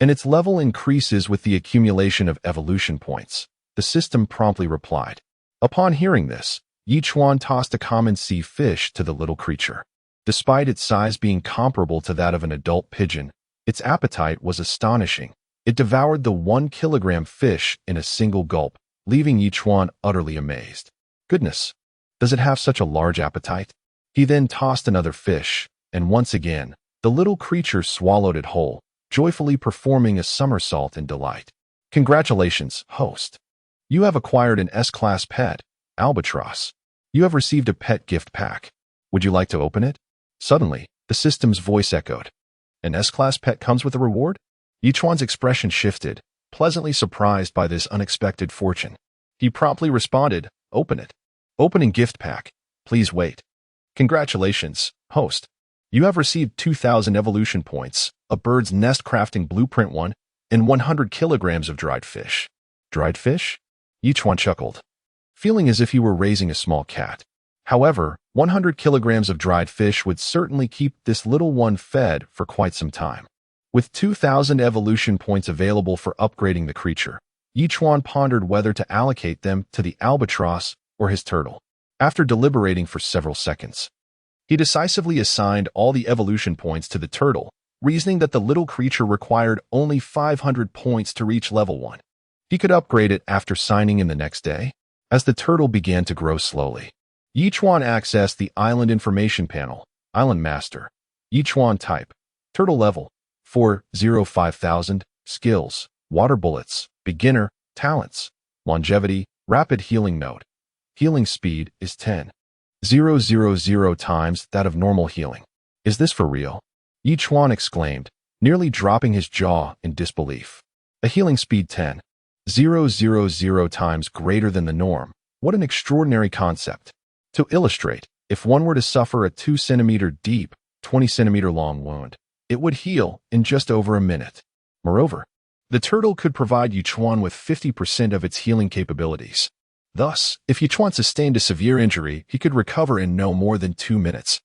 Speaker 1: and its level increases with the accumulation of evolution points, the system promptly replied. Upon hearing this, Yi Chuan tossed a common sea fish to the little creature. Despite its size being comparable to that of an adult pigeon, its appetite was astonishing. It devoured the 1-kilogram fish in a single gulp, leaving Yi Chuan utterly amazed. Goodness, does it have such a large appetite? He then tossed another fish, and once again, the little creature swallowed it whole, joyfully performing a somersault in delight. Congratulations, host. You have acquired an S-class pet, albatross. You have received a pet gift pack. Would you like to open it? Suddenly, the system's voice echoed. An S-class pet comes with a reward? Yi Chuan's expression shifted, pleasantly surprised by this unexpected fortune. He promptly responded, open it. Opening gift pack. Please wait. Congratulations, host. You have received 2,000 evolution points, a bird's nest crafting blueprint 1, and 100 kilograms of dried fish. Dried fish? Yi Chuan chuckled, feeling as if he were raising a small cat. However, 100 kilograms of dried fish would certainly keep this little one fed for quite some time. With 2,000 evolution points available for upgrading the creature, Yi Chuan pondered whether to allocate them to the albatross or his turtle. After deliberating for several seconds, he decisively assigned all the evolution points to the turtle, reasoning that the little creature required only 500 points to reach level 1. He could upgrade it after signing in the next day. As the turtle began to grow slowly, Yi Chuan accessed the Island Information Panel. Island Master. Yi Chuan type. Turtle level. 405,000. Skills. Water bullets. Beginner. Talents. Longevity. Rapid healing node. Healing speed is 10,000 times that of normal healing. Is this for real? Yi Chuan exclaimed, nearly dropping his jaw in disbelief. A healing speed 10,000 times greater than the norm. What an extraordinary concept. To illustrate, if one were to suffer a 2 centimeter deep, 20 centimeter long wound, it would heal in just over a minute. Moreover, the turtle could provide Yi Chuan with 50% of its healing capabilities. Thus, if Yi Chuan sustained a severe injury, he could recover in no more than 2 minutes.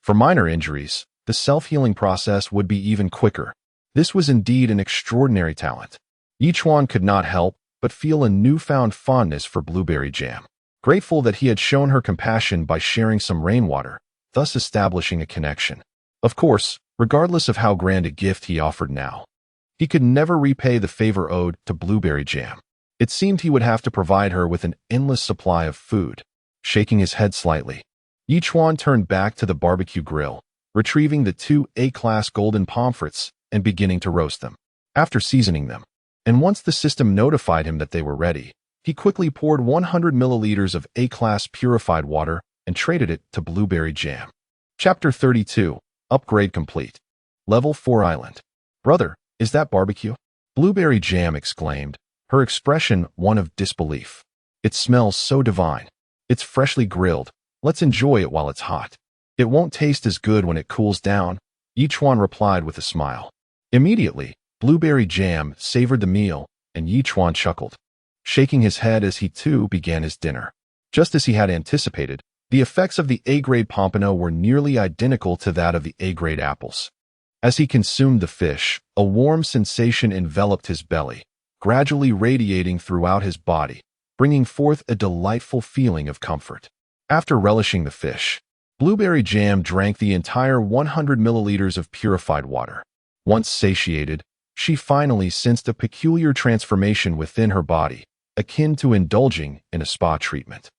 Speaker 1: For minor injuries, the self-healing process would be even quicker. This was indeed an extraordinary talent. Yi Chuan could not help but feel a newfound fondness for blueberry jam, grateful that he had shown her compassion by sharing some rainwater, thus establishing a connection. Of course, regardless of how grand a gift he offered now, he could never repay the favor owed to blueberry jam. It seemed he would have to provide her with an endless supply of food. Shaking his head slightly, Yi Chuan turned back to the barbecue grill, retrieving the 2 A-class golden pomfrets and beginning to roast them. After seasoning them, and once the system notified him that they were ready, he quickly poured 100 milliliters of A-class purified water and traded it to blueberry jam. Chapter 32. Upgrade complete. Level 4 Island. Brother, is that barbecue? Blueberry jam exclaimed, her expression one of disbelief. It smells so divine. It's freshly grilled. Let's enjoy it while it's hot. It won't taste as good when it cools down, Yi Chuan replied with a smile. Immediately, blueberry jam savored the meal, and Yi Chuan chuckled, shaking his head as he too began his dinner. Just as he had anticipated, the effects of the A-grade pompano were nearly identical to that of the A-grade apples. As he consumed the fish, a warm sensation enveloped his belly, gradually radiating throughout his body, bringing forth a delightful feeling of comfort. After relishing the fish, blueberry jam drank the entire 100 milliliters of purified water. Once satiated, she finally sensed a peculiar transformation within her body, akin to indulging in a spa treatment.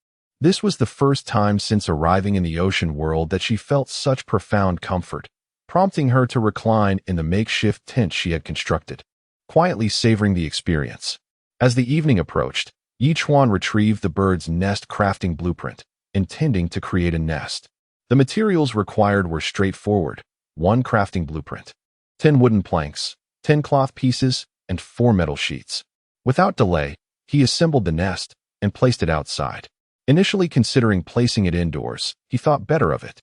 Speaker 1: This was the first time since arriving in the ocean world that she felt such profound comfort, prompting her to recline in the makeshift tent she had constructed, quietly savoring the experience. As the evening approached, Yi Chuan retrieved the bird's nest crafting blueprint, intending to create a nest. The materials required were straightforward: 1 crafting blueprint, 10 wooden planks, 10 cloth pieces, and 4 metal sheets. Without delay, he assembled the nest and placed it outside. Initially considering placing it indoors, he thought better of it.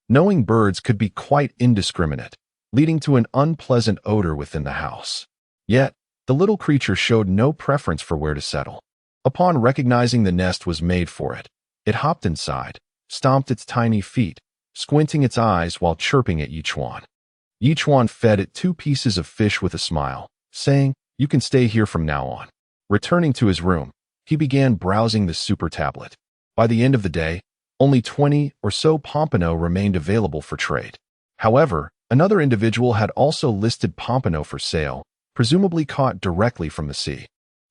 Speaker 1: Knowing birds could be quite indiscriminate, leading to an unpleasant odor within the house. Yet, the little creature showed no preference for where to settle. Upon recognizing the nest was made for it, it hopped inside, stomped its tiny feet, squinting its eyes while chirping at Chuan. Chuan fed it 2 pieces of fish with a smile, saying, "You can stay here from now on." Returning to his room, he began browsing the super tablet. By the end of the day, only 20 or so pompano remained available for trade. However, another individual had also listed pompano for sale, presumably caught directly from the sea.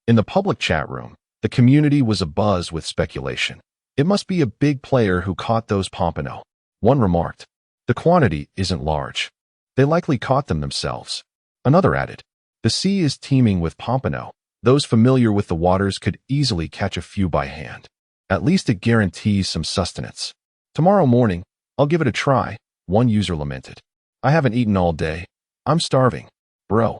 Speaker 1: In the public chat room, the community was abuzz with speculation. "It must be a big player who caught those pompano," one remarked. "The quantity isn't large. They likely caught them themselves." Another added, "The sea is teeming with pompano. Those familiar with the waters could easily catch a few by hand. At least it guarantees some sustenance." "Tomorrow morning, I'll give it a try," one user lamented. "I haven't eaten all day. I'm starving." "Bro,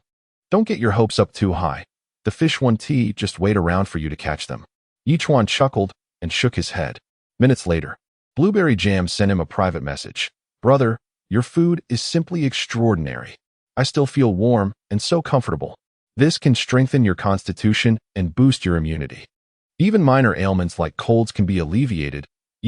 Speaker 1: don't get your hopes up too high. The fish won't just wait around for you to catch them." Chuan chuckled and shook his head. Minutes later, Blueberry Jam sent him a private message. "Brother, your food is simply extraordinary. I still feel warm and so comfortable. This can strengthen your constitution and boost your immunity. Even minor ailments like colds can be alleviated,"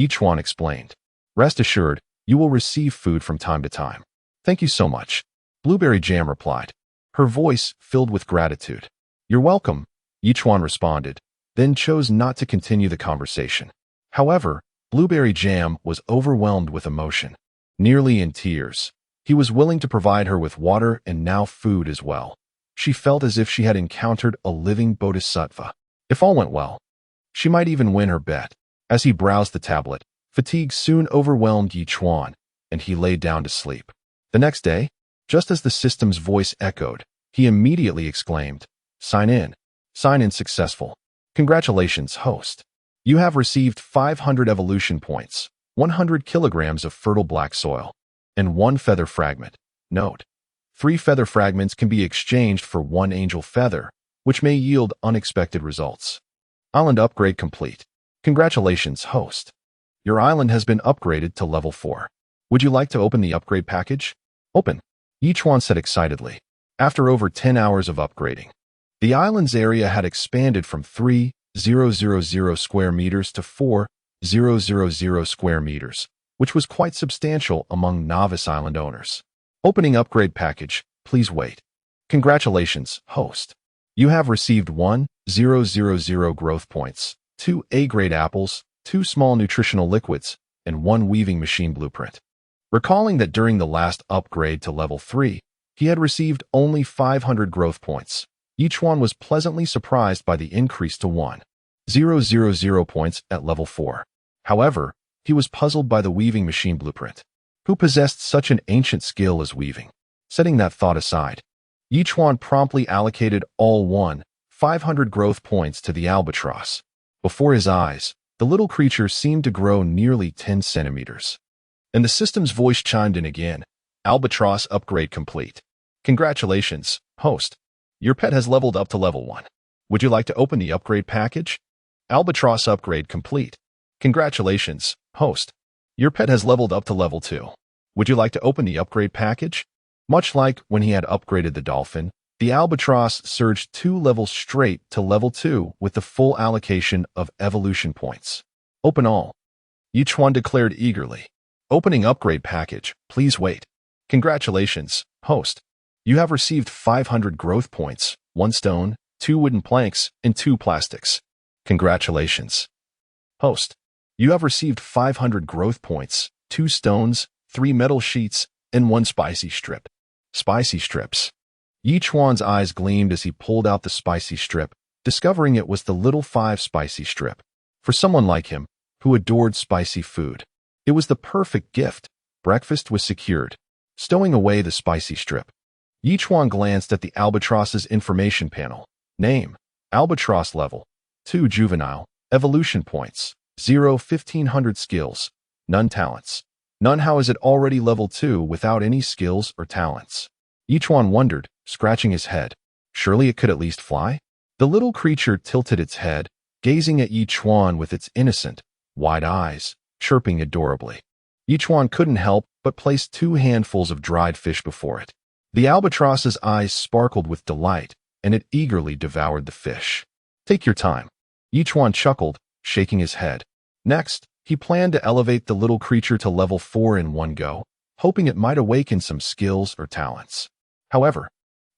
Speaker 1: Chuan explained. "Rest assured, you will receive food from time to time." "Thank you so much," Blueberry Jam replied, her voice filled with gratitude. "You're welcome," Chuan responded, then chose not to continue the conversation. However, Blueberry Jam was overwhelmed with emotion. Nearly in tears, he was willing to provide her with water and now food as well. She felt as if she had encountered a living bodhisattva. If all went well, she might even win her bet. As he browsed the tablet, fatigue soon overwhelmed Chuan, and he lay down to sleep. The next day, just as the system's voice echoed, he immediately exclaimed, "Sign in. Sign in successful. Congratulations, host. You have received 500 evolution points, 100 kilograms of fertile black soil, and 1 feather fragment. Note: 3 feather fragments can be exchanged for 1 angel feather, which may yield unexpected results. Island upgrade complete. Congratulations, host. Your island has been upgraded to level 4. Would you like to open the upgrade package?" "Open," Chuan said excitedly. After over 10 hours of upgrading, the island's area had expanded from 3,000 square meters to 4,000 square meters, which was quite substantial among novice island owners. "Opening upgrade package, please wait. Congratulations, host. You have received 1,000 growth points, 2 A-grade apples, 2 small nutritional liquids, and 1 weaving machine blueprint." Recalling that during the last upgrade to level 3, he had received only 500 growth points, Chuan was pleasantly surprised by the increase to 1,000 points at level 4. However, he was puzzled by the weaving machine blueprint. Who possessed such an ancient skill as weaving? Setting that thought aside, Chuan promptly allocated all 1,500 growth points to the albatross. Before his eyes, the little creature seemed to grow nearly 10 centimeters. And the system's voice chimed in again. "Albatross upgrade complete. Congratulations, host. Your pet has leveled up to level 1. Would you like to open the upgrade package?" "Albatross upgrade complete. Congratulations, host. Your pet has leveled up to level 2. Would you like to open the upgrade package?" Much like when he had upgraded the dolphin, the albatross surged 2 levels straight to level 2 with the full allocation of evolution points. "Open all," Chuan declared eagerly. "Opening upgrade package, please wait. Congratulations, host. You have received 500 growth points, 1 stone, 2 wooden planks, and 2 plastics. Congratulations, host. You have received 500 growth points, 2 stones, 3 metal sheets, and 1 spicy strip." Spicy strips. Chuan's eyes gleamed as he pulled out the spicy strip, discovering it was the little 5 spicy strip. For someone like him, who adored spicy food, it was the perfect gift. Breakfast was secured. Stowing away the spicy strip, Chuan glanced at the albatross's information panel. Name: Albatross level 2 juvenile, evolution points 0 1,500 skills, none talents. None. How is it already level 2 without any skills or talents? Chuan wondered, scratching his head. Surely it could at least fly? The little creature tilted its head, gazing at Chuan with its innocent, wide eyes, chirping adorably. Chuan couldn't help but place 2 handfuls of dried fish before it. The albatross's eyes sparkled with delight, and it eagerly devoured the fish. "Take your time." Chuan chuckled, shaking his head. Next, he planned to elevate the little creature to level 4 in one go, hoping it might awaken some skills or talents. However,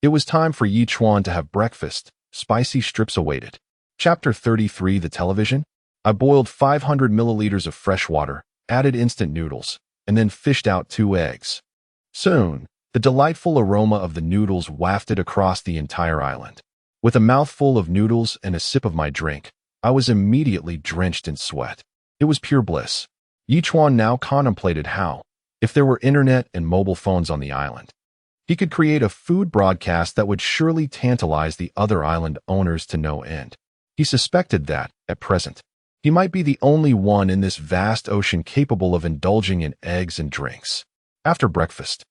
Speaker 1: it was time for Chuan to have breakfast. Spicy strips awaited. Chapter 33, The Television. I boiled 500 milliliters of fresh water, added instant noodles, and then fished out 2 eggs. Soon, the delightful aroma of the noodles wafted across the entire island. With a mouthful of noodles and a sip of my drink, I was immediately drenched in sweat. It was pure bliss. Chuan now contemplated how, if there were internet and mobile phones on the island, he could create a food broadcast that would surely tantalize the other island owners to no end. He suspected that, at present, he might be the only one in this vast ocean capable of indulging in eggs and drinks. After breakfast,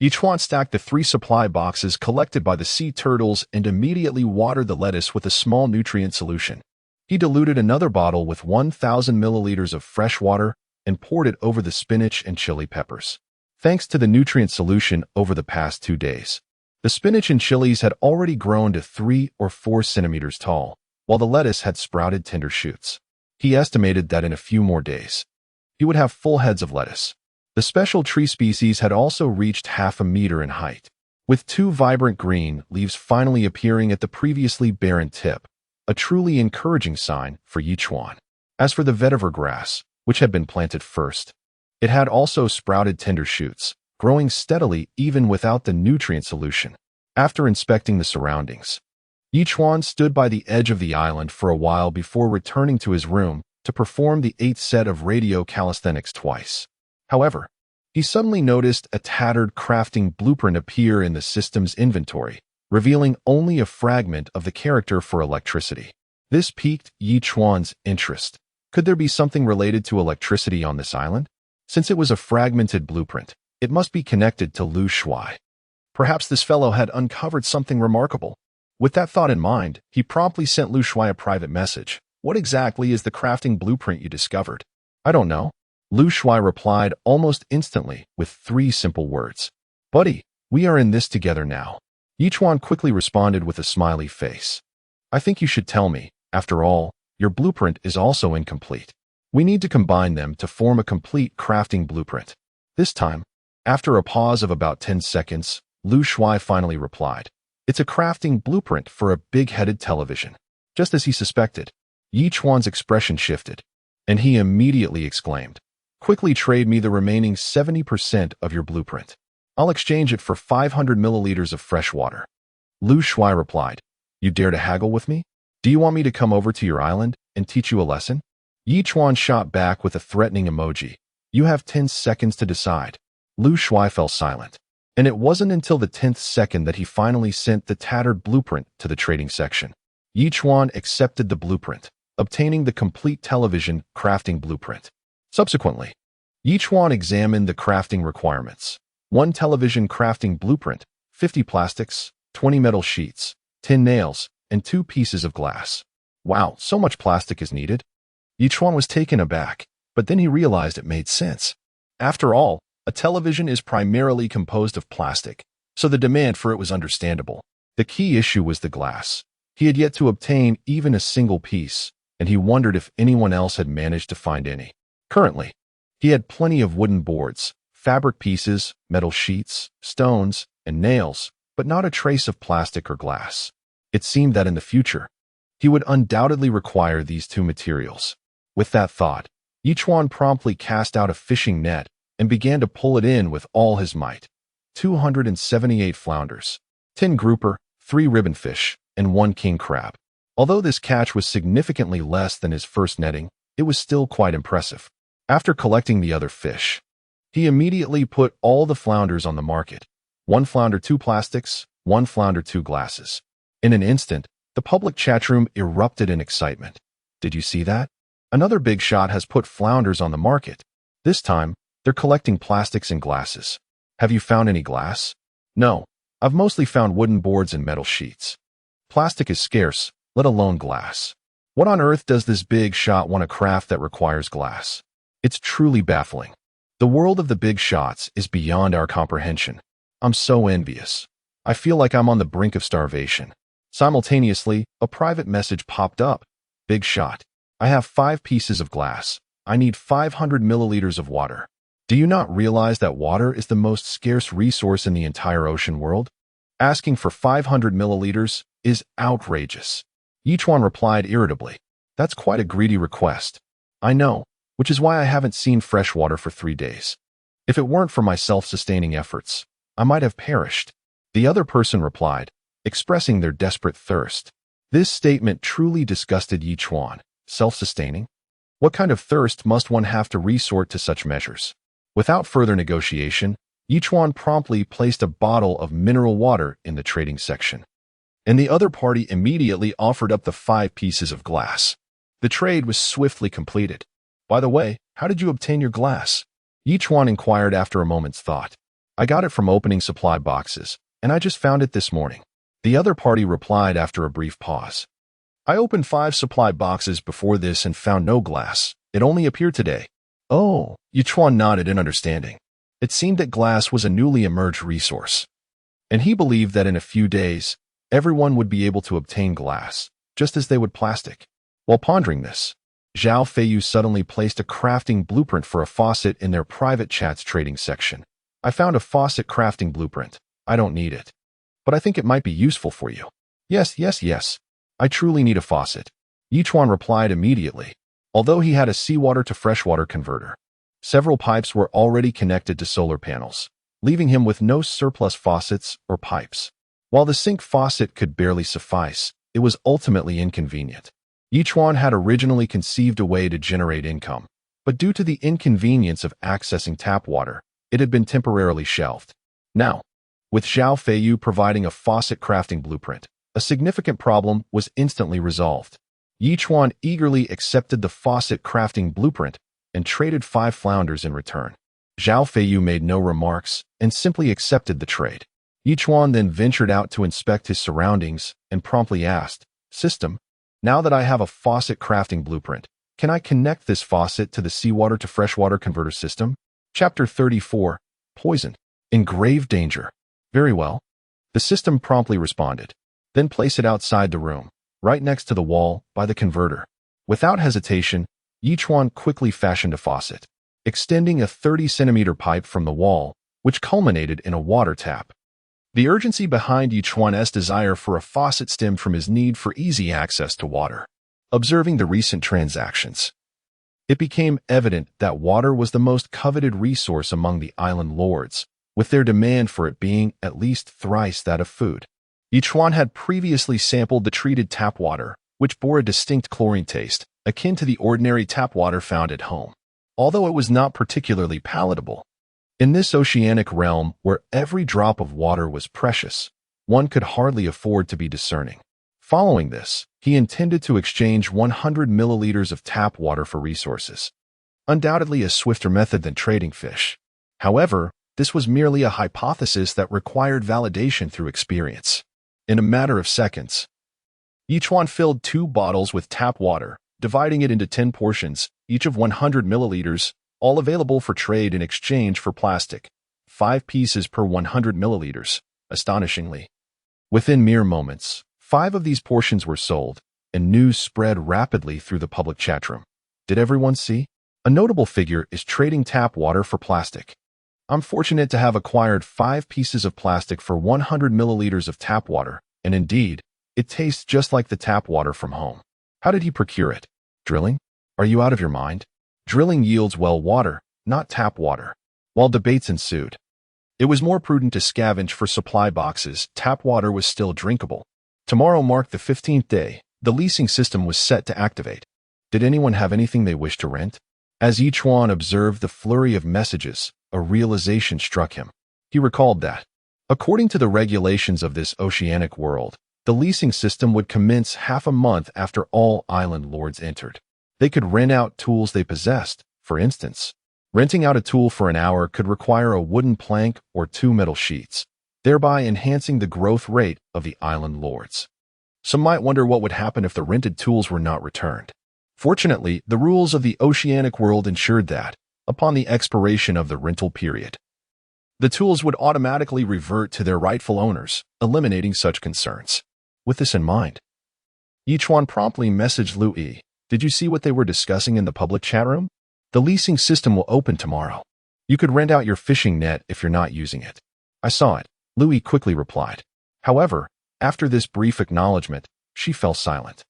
Speaker 1: Chuan stacked the 3 supply boxes collected by the sea turtles and immediately watered the lettuce with a small nutrient solution. He diluted another bottle with 1,000 milliliters of fresh water and poured it over the spinach and chili peppers. Thanks to the nutrient solution over the past 2 days, the spinach and chilies had already grown to 3 or 4 centimeters tall, while the lettuce had sprouted tender shoots. He estimated that in a few more days, he would have full heads of lettuce. The special tree species had also reached 0.5 meter in height, with 2 vibrant green leaves finally appearing at the previously barren tip, a truly encouraging sign for Chuan. As for the vetiver grass, which had been planted first, it had also sprouted tender shoots, growing steadily even without the nutrient solution. After inspecting the surroundings, Chuan stood by the edge of the island for a while before returning to his room to perform the 8th set of radio calisthenics twice. However, he suddenly noticed a tattered crafting blueprint appear in the system's inventory, revealing only a fragment of the character for electricity. This piqued Chuan's interest. Could there be something related to electricity on this island? Since it was a fragmented blueprint, it must be connected to Lu Shuai. Perhaps this fellow had uncovered something remarkable. With that thought in mind, he promptly sent Lu Shuai a private message. "What exactly is the crafting blueprint you discovered?" "I don't know." Lu Shuai replied almost instantly with 3 simple words. "Buddy, we are in this together now." Chuan quickly responded with a smiley face. "I think you should tell me. After all, your blueprint is also incomplete. We need to combine them to form a complete crafting blueprint." This time, after a pause of about 10 seconds, Lu Shuai finally replied, "It's a crafting blueprint for a big-headed television." Just as he suspected, Chuan's expression shifted, and he immediately exclaimed, "Quickly trade me the remaining 70% of your blueprint. I'll exchange it for 500 milliliters of fresh water." Lu Shuai replied, "You dare to haggle with me? Do you want me to come over to your island and teach you a lesson?" Chuan shot back with a threatening emoji. "You have 10 seconds to decide." Lu Shuai fell silent, and it wasn't until the 10th second that he finally sent the tattered blueprint to the trading section. Chuan accepted the blueprint, obtaining the complete television crafting blueprint. Subsequently, Chuan examined the crafting requirements. 1 television crafting blueprint, 50 plastics, 20 metal sheets, 10 nails, and 2 pieces of glass. Wow, so much plastic is needed. Chuan was taken aback, but then he realized it made sense. After all, a television is primarily composed of plastic, so the demand for it was understandable. The key issue was the glass. He had yet to obtain even a single piece, and he wondered if anyone else had managed to find any. Currently, he had plenty of wooden boards, fabric pieces, metal sheets, stones, and nails, but not a trace of plastic or glass. It seemed that in the future, he would undoubtedly require these 2 materials. With that thought, Chuan promptly cast out a fishing net and began to pull it in with all his might. 278 flounders, 10 grouper, 3 ribbonfish, and 1 king crab. Although this catch was significantly less than his first netting, it was still quite impressive. After collecting the other fish, he immediately put all the flounders on the market. 1 flounder, 2 plastics, 1 flounder, 2 glasses. In an instant, the public chat room erupted in excitement. "Did you see that? Another big shot has put flounders on the market. This time, they're collecting plastics and glasses. Have you found any glass?" "No, I've mostly found wooden boards and metal sheets. Plastic is scarce, let alone glass." What on earth does this big shot want to craft that requires glass? It's truly baffling. The world of the big shots is beyond our comprehension. I'm so envious. I feel like I'm on the brink of starvation. Simultaneously, a private message popped up. Big shot. I have 5 pieces of glass. I need 500 milliliters of water. Do you not realize that water is the most scarce resource in the entire ocean world? Asking for 500 milliliters is outrageous. Chuan replied irritably. That's quite a greedy request. I know, which is why I haven't seen fresh water for 3 days. If it weren't for my self-sustaining efforts, I might have perished. The other person replied, expressing their desperate thirst. This statement truly disgusted Chuan. Self-sustaining? What kind of thirst must one have to resort to such measures? Without further negotiation, Chuan promptly placed a bottle of mineral water in the trading section, and the other party immediately offered up the 5 pieces of glass. The trade was swiftly completed. By the way, how did you obtain your glass? Chuan inquired after a moment's thought. I got it from opening supply boxes, and I just found it this morning. The other party replied after a brief pause. I opened 5 supply boxes before this and found no glass. It only appeared today. Oh, Chuan nodded in understanding. It seemed that glass was a newly emerged resource, and he believed that in a few days, everyone would be able to obtain glass, just as they would plastic. While pondering this, Zhao Feiyu suddenly placed a crafting blueprint for a faucet in their private chat's trading section. I found a faucet crafting blueprint. I don't need it, but I think it might be useful for you. Yes. I truly need a faucet. Chuan replied immediately. Although he had a seawater to freshwater converter, several pipes were already connected to solar panels, leaving him with no surplus faucets or pipes. While the sink faucet could barely suffice, it was ultimately inconvenient. Chuan had originally conceived a way to generate income, but due to the inconvenience of accessing tap water, it had been temporarily shelved. Now, with Zhao Feiyu providing a faucet crafting blueprint, a significant problem was instantly resolved. Chuan eagerly accepted the faucet crafting blueprint and traded 5 flounders in return. Zhao Feiyu made no remarks and simply accepted the trade. Chuan then ventured out to inspect his surroundings and promptly asked, System, now that I have a faucet crafting blueprint, can I connect this faucet to the seawater to freshwater converter system? Chapter 34, Poison. In grave danger. Very well. The system promptly responded. Then place it outside the room, right next to the wall by the converter. Without hesitation, Chuan quickly fashioned a faucet, extending a 30-centimeter pipe from the wall, which culminated in a water tap. The urgency behind Chuan's desire for a faucet stemmed from his need for easy access to water. Observing the recent transactions, it became evident that water was the most coveted resource among the island lords, with their demand for it being at least thrice that of food. Chuan had previously sampled the treated tap water, which bore a distinct chlorine taste, akin to the ordinary tap water found at home, although it was not particularly palatable. In this oceanic realm where every drop of water was precious, one could hardly afford to be discerning. Following this, he intended to exchange 100 milliliters of tap water for resources, undoubtedly a swifter method than trading fish. However, this was merely a hypothesis that required validation through experience. In a matter of seconds, Chuan filled 2 bottles with tap water, dividing it into 10 portions, each of 100 milliliters, all available for trade in exchange for plastic. 5 pieces per 100 milliliters, astonishingly. Within mere moments, 5 of these portions were sold, and news spread rapidly through the public chatroom. Did everyone see? A notable figure is trading tap water for plastic. I'm fortunate to have acquired 5 pieces of plastic for 100 milliliters of tap water, and indeed, it tastes just like the tap water from home. How did he procure it? Drilling? Are you out of your mind? Drilling yields well water, not tap water. While debates ensued, it was more prudent to scavenge for supply boxes. Tap water was still drinkable. Tomorrow marked the 15th day. The leasing system was set to activate. Did anyone have anything they wished to rent? As Chuan observed the flurry of messages, a realization struck him. He recalled that, according to the regulations of this oceanic world, the leasing system would commence half a month after all island lords entered. They could rent out tools they possessed. For instance, renting out a tool for an hour could require a wooden plank or 2 metal sheets, thereby enhancing the growth rate of the island lords. Some might wonder what would happen if the rented tools were not returned. Fortunately, the rules of the oceanic world ensured that, upon the expiration of the rental period, the tools would automatically revert to their rightful owners, eliminating such concerns. With this in mind, Chuan promptly messaged Lu Yi. Did you see what they were discussing in the public chat room? The leasing system will open tomorrow. You could rent out your fishing net if you're not using it. I saw it, Lu Yi quickly replied. However, after this brief acknowledgement, she fell silent.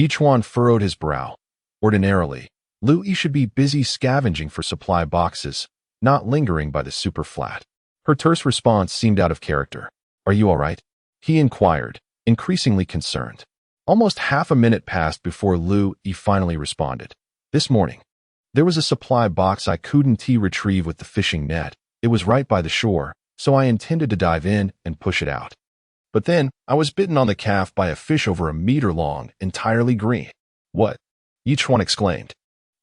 Speaker 1: Chuan furrowed his brow. Ordinarily, Lu Yi should be busy scavenging for supply boxes, not lingering by the super flat. Her terse response seemed out of character. Are you all right? He inquired, increasingly concerned. Almost half a minute passed before Lu Yi finally responded. This morning, there was a supply box I couldn't retrieve with the fishing net. It was right by the shore, so I intended to dive in and push it out. But then, I was bitten on the calf by a fish over a meter long, entirely green. What? Chuan exclaimed.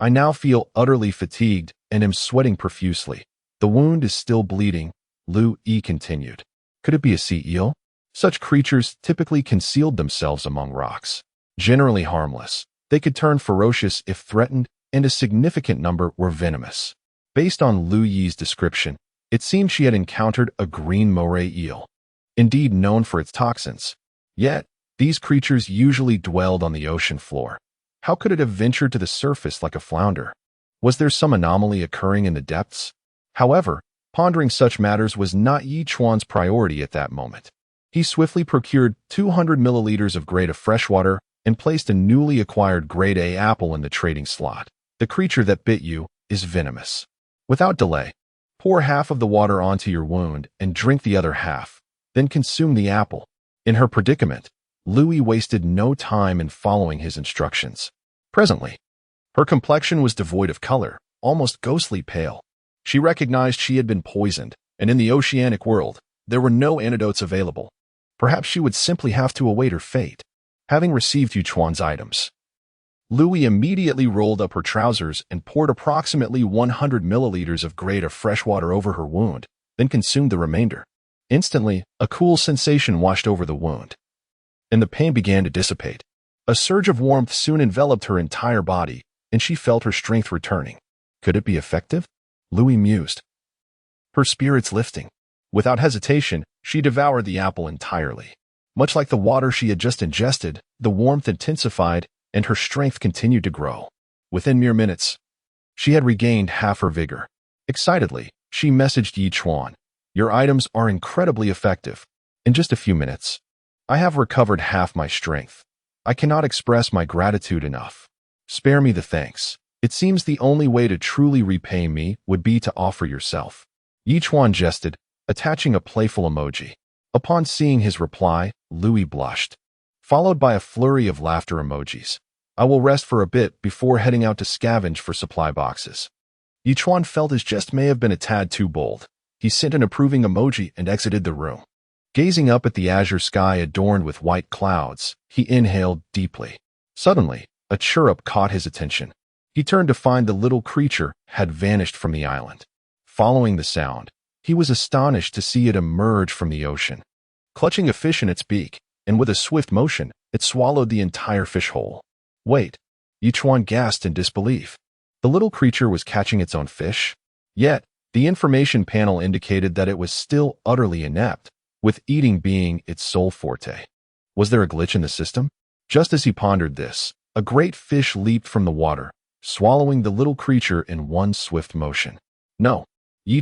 Speaker 1: I now feel utterly fatigued and am sweating profusely. The wound is still bleeding, Lu Yi continued. Could it be a sea eel? Such creatures typically concealed themselves among rocks. Generally harmless, they could turn ferocious if threatened, and a significant number were venomous. Based on Lu Yi's description, it seemed she had encountered a green moray eel, indeed known for its toxins. Yet, these creatures usually dwelled on the ocean floor. How could it have ventured to the surface like a flounder? Was there some anomaly occurring in the depths? However, pondering such matters was not Chuan's priority at that moment. He swiftly procured 200 milliliters of grade A freshwater and placed a newly acquired grade A apple in the trading slot. The creature that bit you is venomous. Without delay, pour half of the water onto your wound and drink the other half, then consume the apple. In her predicament, Lu Yi wasted no time in following his instructions. Presently, her complexion was devoid of color, almost ghostly pale. She recognized she had been poisoned, and in the oceanic world, there were no antidotes available. Perhaps she would simply have to await her fate. Having received Chuan's items, Lu Yi immediately rolled up her trousers and poured approximately 100 milliliters of grade of fresh water over her wound, then consumed the remainder. Instantly, a cool sensation washed over the wound, and the pain began to dissipate. A surge of warmth soon enveloped her entire body, and she felt her strength returning. Could it be effective? Lu Yi mused, her spirits lifting. Without hesitation, she devoured the apple entirely. Much like the water she had just ingested, the warmth intensified, and her strength continued to grow. Within mere minutes, she had regained half her vigor. Excitedly, she messaged Chuan. Your items are incredibly effective. In just a few minutes, I have recovered half my strength. I cannot express my gratitude enough. Spare me the thanks. It seems the only way to truly repay me would be to offer yourself. Chuan jested, attaching a playful emoji. Upon seeing his reply, Lu Yi blushed, followed by a flurry of laughter emojis. I will rest for a bit before heading out to scavenge for supply boxes. Chuan felt his jest may have been a tad too bold. He sent an approving emoji and exited the room. Gazing up at the azure sky adorned with white clouds, he inhaled deeply. Suddenly, a chirrup caught his attention. He turned to find the little creature had vanished from the island. Following the sound, he was astonished to see it emerge from the ocean. Clutching a fish in its beak, and with a swift motion, it swallowed the entire fish whole. Wait, Chuan gasped in disbelief. The little creature was catching its own fish? Yet, the information panel indicated that it was still utterly inept, with eating being its sole forte. Was there a glitch in the system? Just as he pondered this, a great fish leaped from the water, swallowing the little creature in one swift motion. No.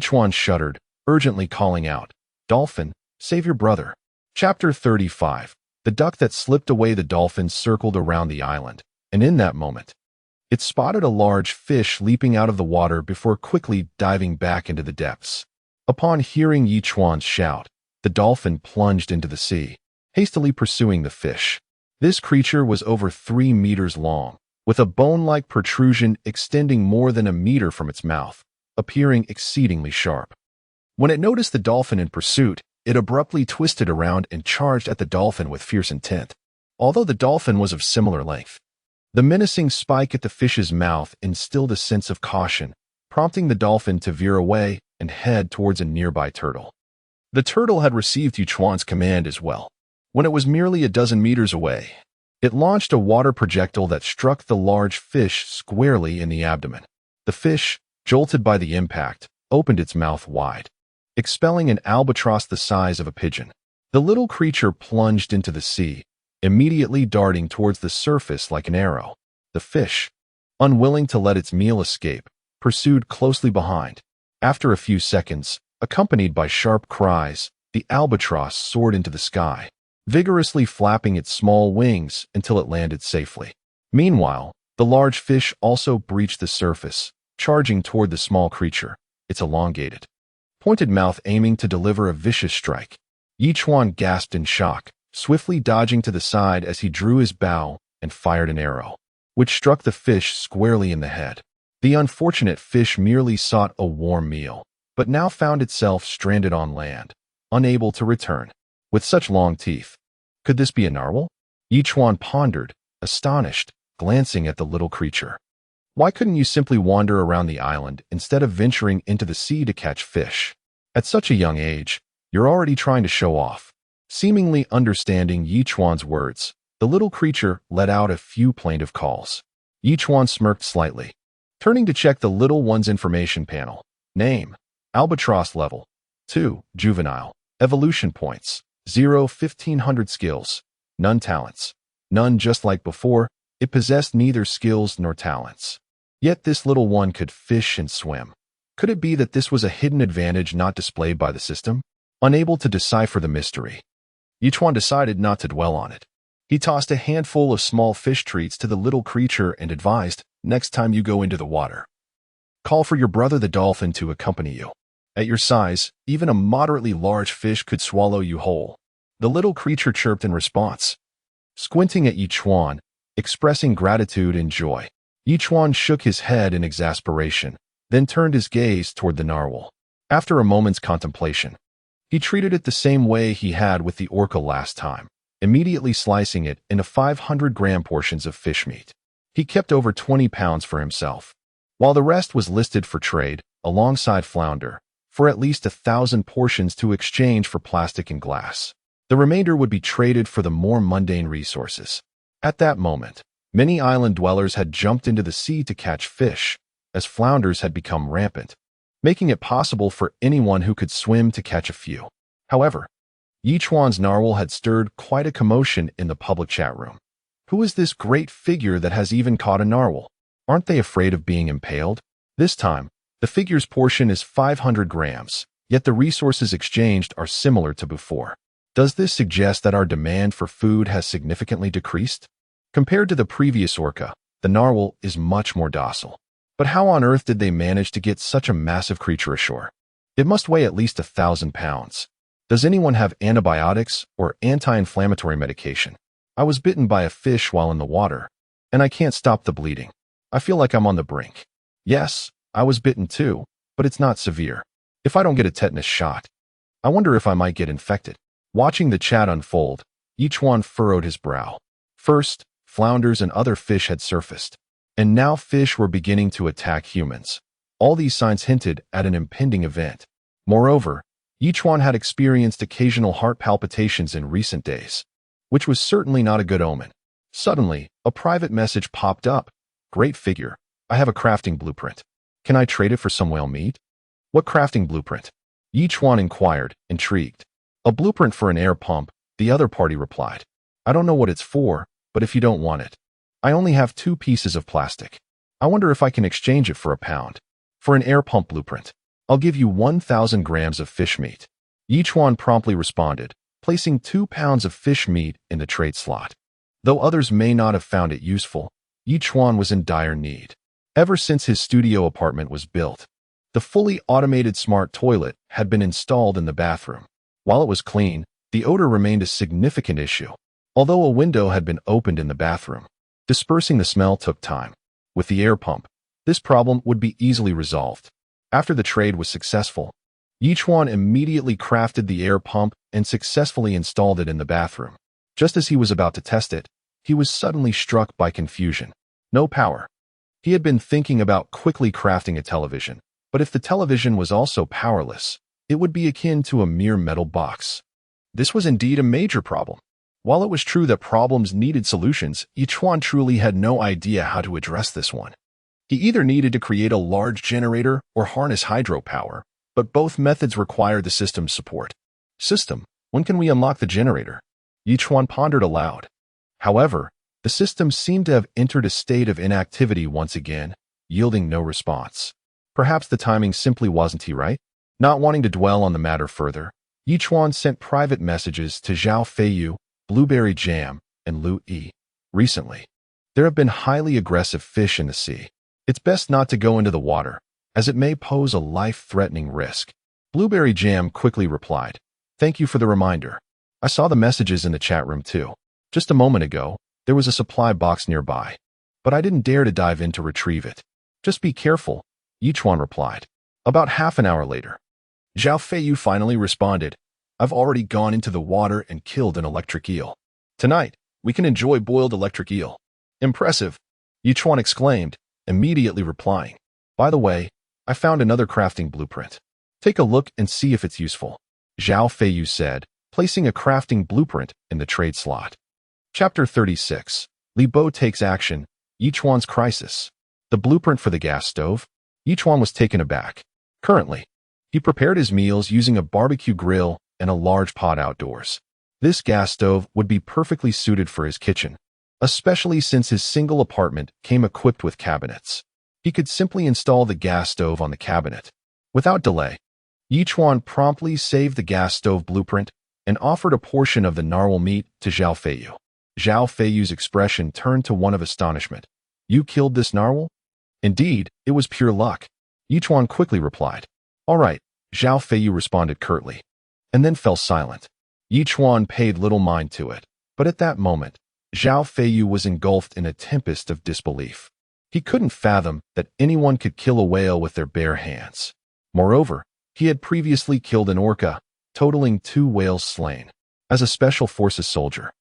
Speaker 1: Chuan shuddered, urgently calling out, Dolphin, save your brother. Chapter 35. The duck that slipped away. The dolphin circled around the island, and in that moment, it spotted a large fish leaping out of the water before quickly diving back into the depths. Upon hearing Chuan's shout, the dolphin plunged into the sea, hastily pursuing the fish. This creature was over 3 meters long, with a bone-like protrusion extending more than a meter from its mouth, appearing exceedingly sharp. When it noticed the dolphin in pursuit, it abruptly twisted around and charged at the dolphin with fierce intent. Although the dolphin was of similar length, the menacing spike at the fish's mouth instilled a sense of caution, prompting the dolphin to veer away and head towards a nearby turtle. The turtle had received Chuan's command as well. when it was merely a dozen meters away. It launched a water projectile that struck the large fish squarely in the abdomen. The fish, jolted by the impact, opened its mouth wide, expelling an albatross the size of a pigeon. The little creature plunged into the sea, immediately darting towards the surface like an arrow. The fish, unwilling to let its meal escape, pursued closely behind. After a few seconds, accompanied by sharp cries, the albatross soared into the sky, vigorously flapping its small wings until it landed safely. Meanwhile, the large fish also breached the surface, charging toward the small creature, its elongated, pointed mouth aiming to deliver a vicious strike. Chuan gasped in shock, swiftly dodging to the side as he drew his bow and fired an arrow, which struck the fish squarely in the head. The unfortunate fish merely sought a warm meal, but now found itself stranded on land, unable to return. With such long teeth, could this be a narwhal? Chuan pondered, astonished, glancing at the little creature. Why couldn't you simply wander around the island instead of venturing into the sea to catch fish? At such a young age, you're already trying to show off. Seemingly understanding Chuan's words, the little creature let out a few plaintive calls. Chuan smirked slightly, turning to check the little one's information panel. Name: Albatross level 2, juvenile. Evolution points: 0, 1500 skills. None talents. None. Just like before, it possessed neither skills nor talents. Yet this little one could fish and swim. Could it be that this was a hidden advantage not displayed by the system? Unable to decipher the mystery, Chuan decided not to dwell on it. He tossed a handful of small fish treats to the little creature and advised, next time you go into the water, call for your brother the dolphin to accompany you. At your size, even a moderately large fish could swallow you whole. The little creature chirped in response, squinting at Chuan, expressing gratitude and joy. Chuan shook his head in exasperation, then turned his gaze toward the narwhal. After a moment's contemplation, he treated it the same way he had with the orca last time, immediately slicing it into 500-gram portions of fish meat. He kept over 20 pounds for himself, while the rest was listed for trade, alongside flounder, for at least 1,000 portions to exchange for plastic and glass. The remainder would be traded for the more mundane resources. At that moment, many island dwellers had jumped into the sea to catch fish, as flounders had become rampant, making it possible for anyone who could swim to catch a few. However, Chuan's narwhal had stirred quite a commotion in the public chat room. Who is this great figure that has even caught a narwhal? Aren't they afraid of being impaled? This time, the figure's portion is 500 grams, yet the resources exchanged are similar to before. Does this suggest that our demand for food has significantly decreased? Compared to the previous orca, the narwhal is much more docile. But how on earth did they manage to get such a massive creature ashore? It must weigh at least 1,000 pounds. Does anyone have antibiotics or anti-inflammatory medication? I was bitten by a fish while in the water, and I can't stop the bleeding. I feel like I'm on the brink. Yes, I was bitten too, but it's not severe. If I don't get a tetanus shot, I wonder if I might get infected. Watching the chat unfold, Chuan furrowed his brow. First, flounders and other fish had surfaced, and now fish were beginning to attack humans. All these signs hinted at an impending event. Moreover, Chuan had experienced occasional heart palpitations in recent days, which was certainly not a good omen. Suddenly, a private message popped up. Great figure. I have a crafting blueprint. Can I trade it for some whale meat? What crafting blueprint? Chuan inquired, intrigued. A blueprint for an air pump, the other party replied. I don't know what it's for, but if you don't want it, I only have 2 pieces of plastic. I wonder if I can exchange it for £1. For an air pump blueprint, I'll give you 1,000 grams of fish meat. Chuan promptly responded, placing 2 pounds of fish meat in the trade slot. Though others may not have found it useful, Chuan was in dire need. Ever since his studio apartment was built, the fully automated smart toilet had been installed in the bathroom. While it was clean, the odor remained a significant issue. Although a window had been opened in the bathroom, dispersing the smell took time. With the air pump, this problem would be easily resolved. After the trade was successful, Chuan immediately crafted the air pump and successfully installed it in the bathroom. Just as he was about to test it, he was suddenly struck by confusion. No power. He had been thinking about quickly crafting a television, but if the television was also powerless, it would be akin to a mere metal box. This was indeed a major problem. While it was true that problems needed solutions, Chuan truly had no idea how to address this one. He either needed to create a large generator or harness hydropower, but both methods required the system's support. System, when can we unlock the generator? Chuan pondered aloud. However, the system seemed to have entered a state of inactivity once again, yielding no response. Perhaps the timing simply wasn't right? Not wanting to dwell on the matter further, Chuan sent private messages to Zhao Feiyu, Blueberry Jam, and Lu Yi. Recently, there have been highly aggressive fish in the sea. It's best not to go into the water, as it may pose a life-threatening risk. Blueberry Jam quickly replied, "Thank you for the reminder. I saw the messages in the chat room too. Just a moment ago, there was a supply box nearby, but I didn't dare to dive in to retrieve it. Just be careful," Chuan replied. About half an hour later, Zhao Feiyu finally responded, "I've already gone into the water and killed an electric eel. Tonight, we can enjoy boiled electric eel." "Impressive," Chuan exclaimed, immediately replying, "By the way, I found another crafting blueprint. Take a look and see if it's useful," Zhao Feiyu said, placing a crafting blueprint in the trade slot. Chapter 36. Li Bo takes action, Chuan's crisis. The blueprint for the gas stove? Chuan was taken aback. Currently, he prepared his meals using a barbecue grill and a large pot outdoors. This gas stove would be perfectly suited for his kitchen, especially since his single apartment came equipped with cabinets. He could simply install the gas stove on the cabinet. Without delay, Chuan promptly saved the gas stove blueprint and offered a portion of the narwhal meat to Zhao Feiyu. Zhao Feiyu's expression turned to one of astonishment. "You killed this narwhal?" "Indeed, it was pure luck," Chuan quickly replied. "All right," Zhao Feiyu responded curtly, and then fell silent. Chuan paid little mind to it, but at that moment, Zhao Feiyu was engulfed in a tempest of disbelief. He couldn't fathom that anyone could kill a whale with their bare hands. Moreover, he had previously killed an orca, totaling 2 whales slain. As a special forces soldier,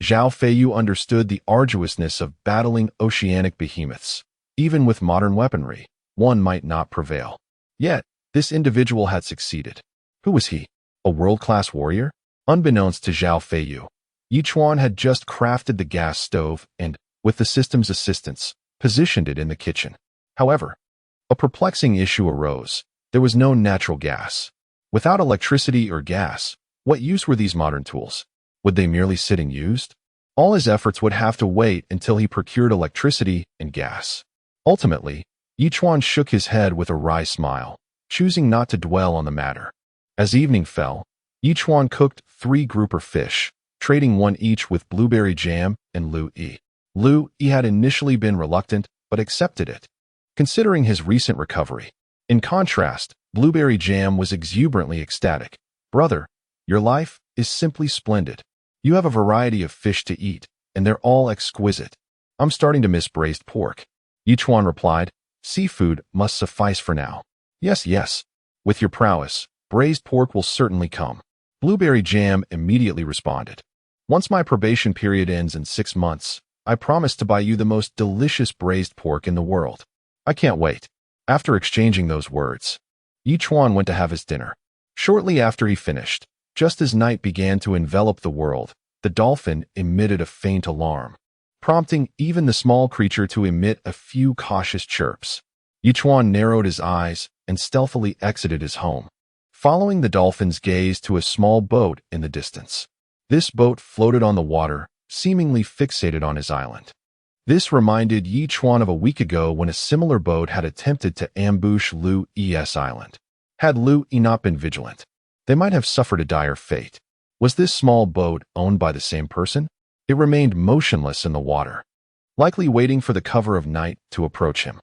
Speaker 1: Zhao Feiyu understood the arduousness of battling oceanic behemoths. Even with modern weaponry, one might not prevail. Yet, this individual had succeeded. Who was he? A world-class warrior? Unbeknownst to Zhao Feiyu, Chuan had just crafted the gas stove and, with the system's assistance, positioned it in the kitchen. However, a perplexing issue arose. There was no natural gas. Without electricity or gas, what use were these modern tools? Would they merely sit unused? All his efforts would have to wait until he procured electricity and gas. Ultimately, Chuan shook his head with a wry smile, choosing not to dwell on the matter. As evening fell, Chuan cooked 3 grouper fish, trading one each with Blueberry Jam and Lu Yi. Lu Yi had initially been reluctant, but accepted it, considering his recent recovery. In contrast, Blueberry Jam was exuberantly ecstatic. "Brother, your life is simply splendid. You have a variety of fish to eat, and they're all exquisite. I'm starting to miss braised pork." Chuan replied, "Seafood must suffice for now." Yes. With your prowess, braised pork will certainly come." Blueberry Jam immediately responded. "Once my probation period ends in 6 months, I promise to buy you the most delicious braised pork in the world. I can't wait." After exchanging those words, Chuan went to have his dinner. Shortly after he finished, just as night began to envelop the world, the dolphin emitted a faint alarm, prompting even the small creature to emit a few cautious chirps. Chuan narrowed his eyes and stealthily exited his home, following the dolphin's gaze to a small boat in the distance. This boat floated on the water, seemingly fixated on his island. This reminded Chuan of a week ago when a similar boat had attempted to ambush Lu Yi's island. Had Lu Yi not been vigilant, they might have suffered a dire fate. Was this small boat owned by the same person? It remained motionless in the water, likely waiting for the cover of night to approach him.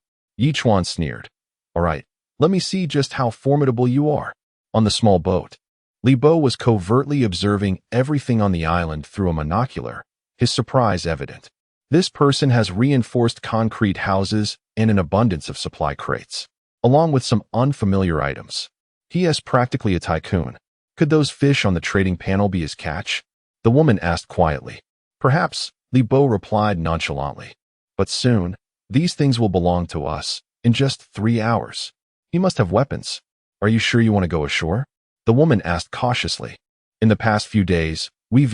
Speaker 1: Chuan sneered. "All right, let me see just how formidable you are." On the small boat, Li Bo was covertly observing everything on the island through a monocular, his surprise evident. This person has reinforced concrete houses and an abundance of supply crates, along with some unfamiliar items. He is practically a tycoon. Could those fish on the trading panel be his catch? The woman asked quietly. "Perhaps," Li Bo replied nonchalantly. "But soon, these things will belong to us, in just 3 hours. He must have weapons. Are you sure you want to go ashore?" The woman asked cautiously. "In the past few days, we've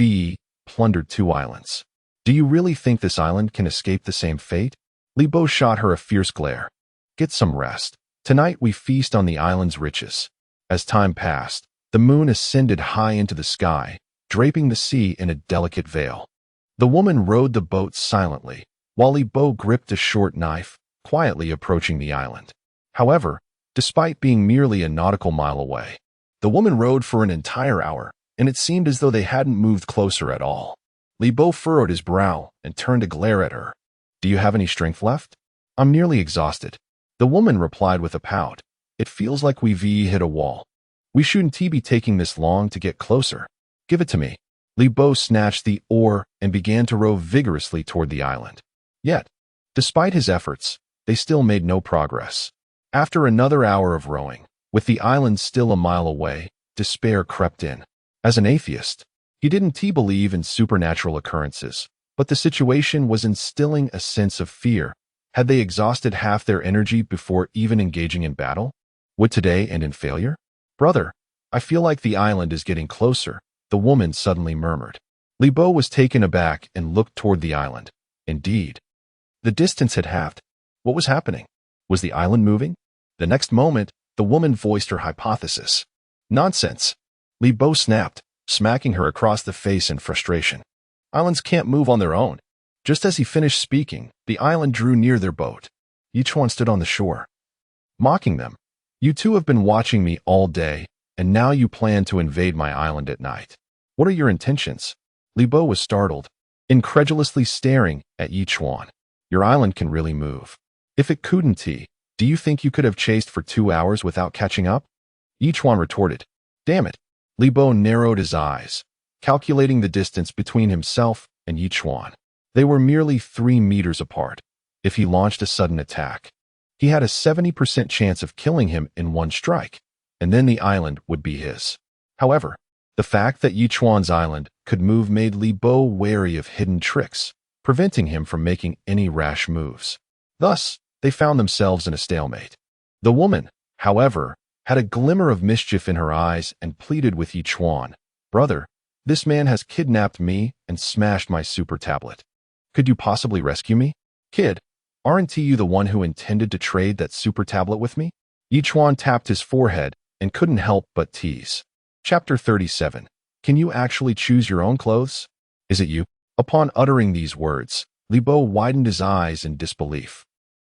Speaker 1: plundered 2 islands. Do you really think this island can escape the same fate? Li Bo shot her a fierce glare. Get some rest. Tonight we feast on the island's riches. As time passed, the moon ascended high into the sky, draping the sea in a delicate veil. The woman rowed the boat silently, while Li Bo gripped a short knife, quietly approaching the island. However, despite being merely a nautical mile away, the woman rowed for an entire hour, and it seemed as though they hadn't moved closer at all. Li Bo furrowed his brow and turned to glare at her. Do you have any strength left? I'm nearly exhausted. The woman replied with a pout. It feels like we've hit a wall. We shouldn't be taking this long to get closer. Give it to me. Li Bo snatched the oar and began to row vigorously toward the island. Yet, despite his efforts, they still made no progress. After another hour of rowing, with the island still a mile away, despair crept in. As an atheist, he didn't believe in supernatural occurrences, but the situation was instilling a sense of fear. Had they exhausted half their energy before even engaging in battle? Would today end in failure? Brother, I feel like the island is getting closer, the woman suddenly murmured. Li Bo was taken aback and looked toward the island. Indeed, the distance had halved. What was happening? Was the island moving? The next moment, the woman voiced her hypothesis. Nonsense! Li Bo snapped, smacking her across the face in frustration. Islands can't move on their own. Just as he finished speaking, the island drew near their boat. Each one stood on the shore, mocking them. You two have been watching me all day, and now you plan to invade my island at night. What are your intentions? Li Bo was startled, incredulously staring at Chuan. Your island can really move. If it couldn't, do you think you could have chased for 2 hours without catching up? Chuan retorted. Damn it. Li Bo narrowed his eyes, calculating the distance between himself and Chuan. They were merely 3 meters apart. If he launched a sudden attack, he had a 70% chance of killing him in one strike, and then the island would be his. However, the fact that Chuan's island could move made Li Bo wary of hidden tricks, preventing him from making any rash moves. Thus, they found themselves in a stalemate. The woman, however, had a glimmer of mischief in her eyes and pleaded with Chuan. Brother, this man has kidnapped me and smashed my super tablet. Could you possibly rescue me? Kid, aren't you the one who intended to trade that super tablet with me? Chuan tapped his forehead and couldn't help but tease. Chapter 37. Can you actually choose your own clothes? Is it you? Upon uttering these words, Li Bo widened his eyes in disbelief.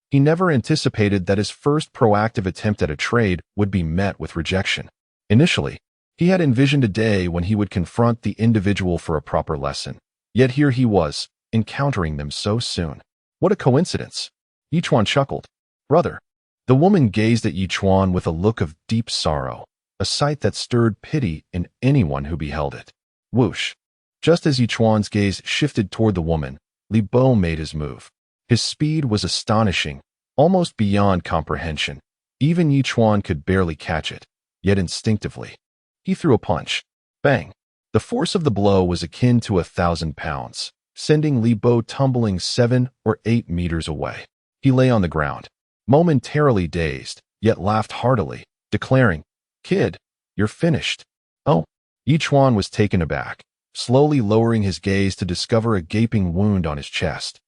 Speaker 1: He never anticipated that his first proactive attempt at a trade would be met with rejection. Initially, he had envisioned a day when he would confront the individual for a proper lesson. Yet here he was, encountering them so soon. What a coincidence. Chuan chuckled. Brother. The woman gazed at Chuan with a look of deep sorrow, a sight that stirred pity in anyone who beheld it. Whoosh. Just as Chuan's gaze shifted toward the woman, Li Bo made his move. His speed was astonishing, almost beyond comprehension. Even Chuan could barely catch it, yet instinctively, he threw a punch. Bang! The force of the blow was akin to 1,000 pounds, sending Li Bo tumbling 7 or 8 meters away. He lay on the ground, momentarily dazed, yet laughed heartily, declaring, Kid, you're finished. Oh. Chuan was taken aback, slowly lowering his gaze to discover a gaping wound on his chest.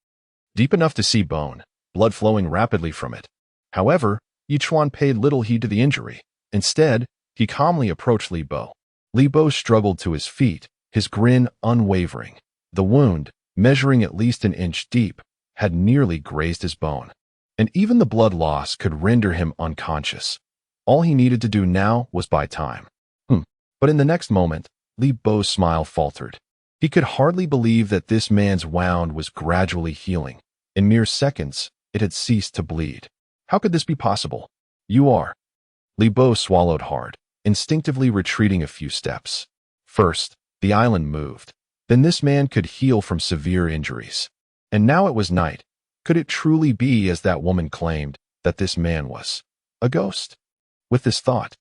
Speaker 1: Deep enough to see bone, blood flowing rapidly from it. However, Chuan paid little heed to the injury. Instead, he calmly approached Li Bo. Li Bo struggled to his feet, his grin unwavering. The wound, measuring at least an inch deep, had nearly grazed his bone, and even the blood loss could render him unconscious. All he needed to do now was buy time. But in the next moment, Li Bo's smile faltered. He could hardly believe that this man's wound was gradually healing. In mere seconds, it had ceased to bleed. How could this be possible? You are. Li Bo swallowed hard, instinctively retreating a few steps. First, the island moved. Then this man could heal from severe injuries. And now it was night. Could it truly be, as that woman claimed, that this man was a ghost? With this thought,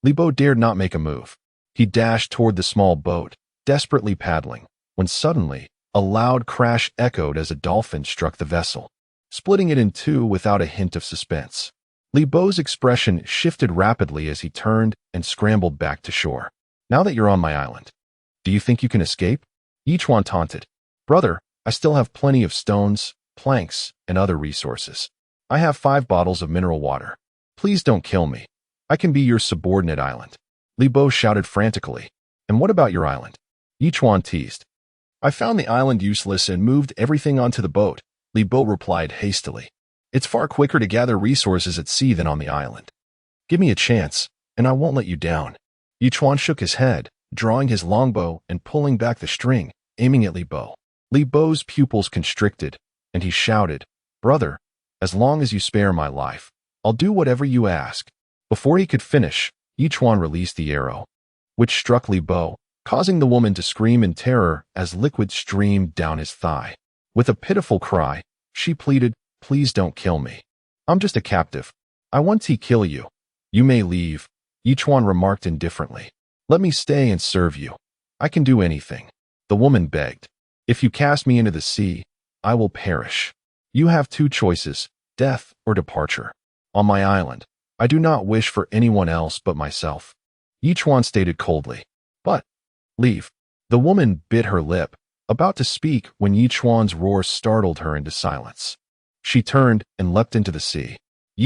Speaker 1: Li Bo dared not make a move. He dashed toward the small boat, desperately paddling, when suddenly, a loud crash echoed as a dolphin struck the vessel, splitting it in two without a hint of suspense. Li Bo's expression shifted rapidly as he turned and scrambled back to shore. Now that you're on my island, do you think you can escape? Chuan taunted. Brother, I still have plenty of stones, planks, and other resources. I have 5 bottles of mineral water. Please don't kill me. I can be your subordinate island. Li Bo shouted frantically. And what about your island? Chuan teased. I found the island useless and moved everything onto the boat, Li Bo replied hastily. It's far quicker to gather resources at sea than on the island. Give me a chance, and I won't let you down. Chuan shook his head, drawing his longbow and pulling back the string, aiming at Li Bo. Li Bo's pupils constricted, and he shouted, Brother, as long as you spare my life, I'll do whatever you ask. Before he could finish, Chuan released the arrow, which struck Li Bo, causing the woman to scream in terror as liquid streamed down his thigh. With a pitiful cry, she pleaded, Please don't kill me. I'm just a captive. I want to kill you. You may leave, Chuan remarked indifferently. Let me stay and serve you. I can do anything. The woman begged. If you cast me into the sea, I will perish. You have 2 choices, death or departure. On my island, I do not wish for anyone else but myself. Chuan stated coldly. But, leave. The woman bit her lip, about to speak when Chuan's roar startled her into silence. She turned and leapt into the sea.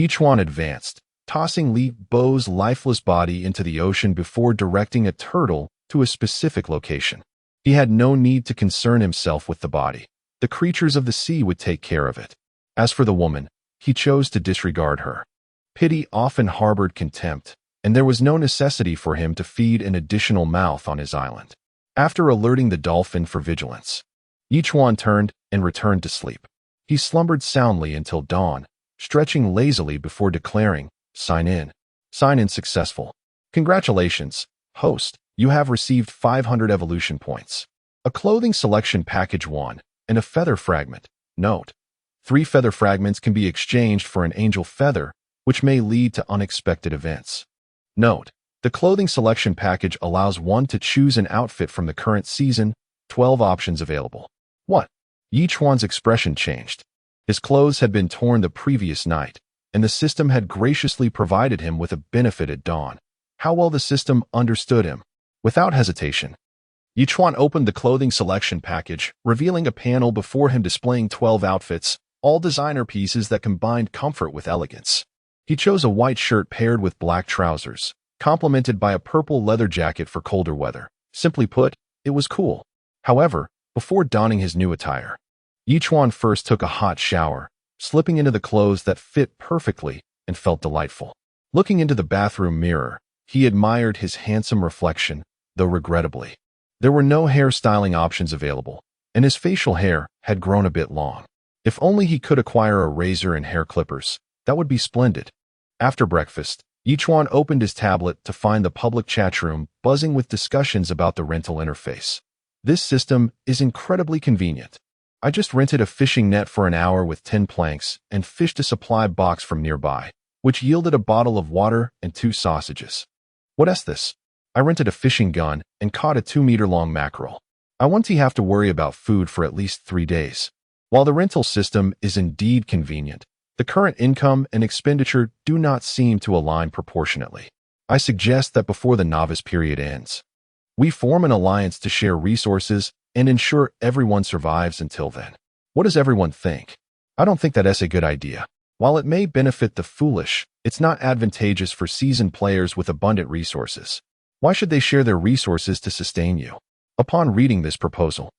Speaker 1: Chuan advanced, tossing Li Bo's lifeless body into the ocean before directing a turtle to a specific location. He had no need to concern himself with the body. The creatures of the sea would take care of it. As for the woman, he chose to disregard her. Pity often harbored contempt, and there was no necessity for him to feed an additional mouth on his island. After alerting the dolphin for vigilance, Chuan turned and returned to sleep. He slumbered soundly until dawn, stretching lazily before declaring, Sign in. Sign in successful. Congratulations, host. You have received 500 evolution points. A clothing selection package 1, and a feather fragment. Note: 3 feather fragments can be exchanged for an angel feather, which may lead to unexpected events. Note: the clothing selection package allows one to choose an outfit from the current season, 12 options available. What? Chuan's expression changed. His clothes had been torn the previous night, and the system had graciously provided him with a benefit at dawn. How well the system understood him. Without hesitation, Chuan opened the clothing selection package, revealing a panel before him displaying 12 outfits, all designer pieces that combined comfort with elegance. He chose a white shirt paired with black trousers, complemented by a purple leather jacket for colder weather. Simply put, it was cool. However, before donning his new attire, Chuan first took a hot shower, slipping into the clothes that fit perfectly and felt delightful. Looking into the bathroom mirror, he admired his handsome reflection, though regrettably, there were no hairstyling options available, and his facial hair had grown a bit long. If only he could acquire a razor and hair clippers, that would be splendid. After breakfast, Chuan opened his tablet to find the public chat room buzzing with discussions about the rental interface. This system is incredibly convenient. I just rented a fishing net for an hour with 10 planks and fished a supply box from nearby, which yielded a bottle of water and 2 sausages. What is this? I rented a fishing gun and caught a 2-meter-long mackerel. I won't have to worry about food for at least 3 days. While the rental system is indeed convenient, the current income and expenditure do not seem to align proportionately. I suggest that before the novice period ends, we form an alliance to share resources and ensure everyone survives until then. What does everyone think? I don't think that's a good idea. While it may benefit the foolish, it's not advantageous for seasoned players with abundant resources. Why should they share their resources to sustain you? Upon reading this proposal,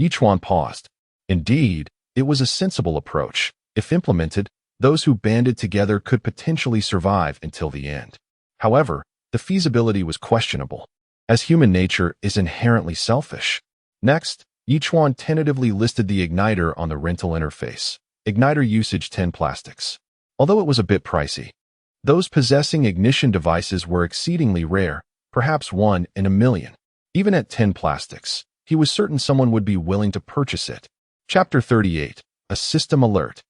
Speaker 1: Chuan paused. Indeed, it was a sensible approach. If implemented, those who banded together could potentially survive until the end. However, the feasibility was questionable, as human nature is inherently selfish. Next, Chuan tentatively listed the igniter on the rental interface. Igniter usage 10 plastics. Although it was a bit pricey, those possessing ignition devices were exceedingly rare, perhaps 1 in a million. Even at 10 plastics, he was certain someone would be willing to purchase it. Chapter 38. A System Alert.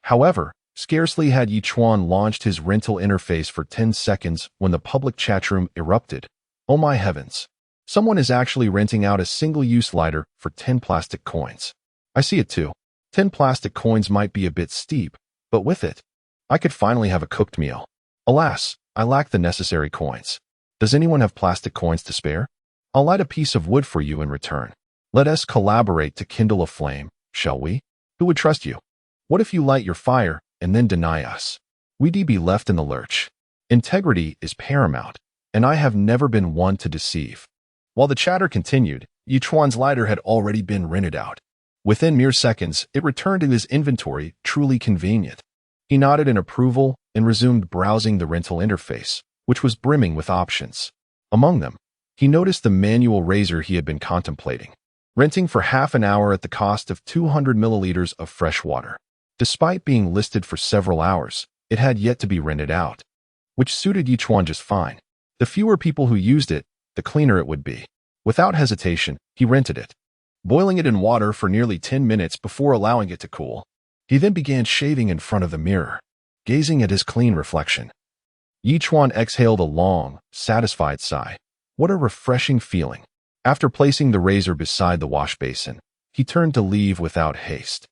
Speaker 1: However, scarcely had Chuan launched his rental interface for 10 seconds when the public chatroom erupted. Oh my heavens. Someone is actually renting out a single-use lighter for 10 plastic coins. I see it too. 10 plastic coins might be a bit steep, but with it, I could finally have a cooked meal. Alas, I lack the necessary coins. Does anyone have plastic coins to spare? I'll light a piece of wood for you in return. Let us collaborate to kindle a flame, shall we? Who would trust you? What if you light your fire and then deny us? We'd be left in the lurch. Integrity is paramount, and I have never been one to deceive. While the chatter continued, Chuan's lighter had already been rented out. Within mere seconds, it returned to his inventory, truly convenient. He nodded in approval and resumed browsing the rental interface, which was brimming with options. Among them, he noticed the manual razor he had been contemplating, renting for half an hour at the cost of 200 milliliters of fresh water. Despite being listed for several hours, it had yet to be rented out, which suited Chuan just fine. The fewer people who used it, the cleaner it would be. Without hesitation, he rented it, boiling it in water for nearly 10 minutes before allowing it to cool. He then began shaving in front of the mirror, gazing at his clean reflection. Chuan exhaled a long, satisfied sigh. What a refreshing feeling. After placing the razor beside the wash basin, he turned to leave without haste,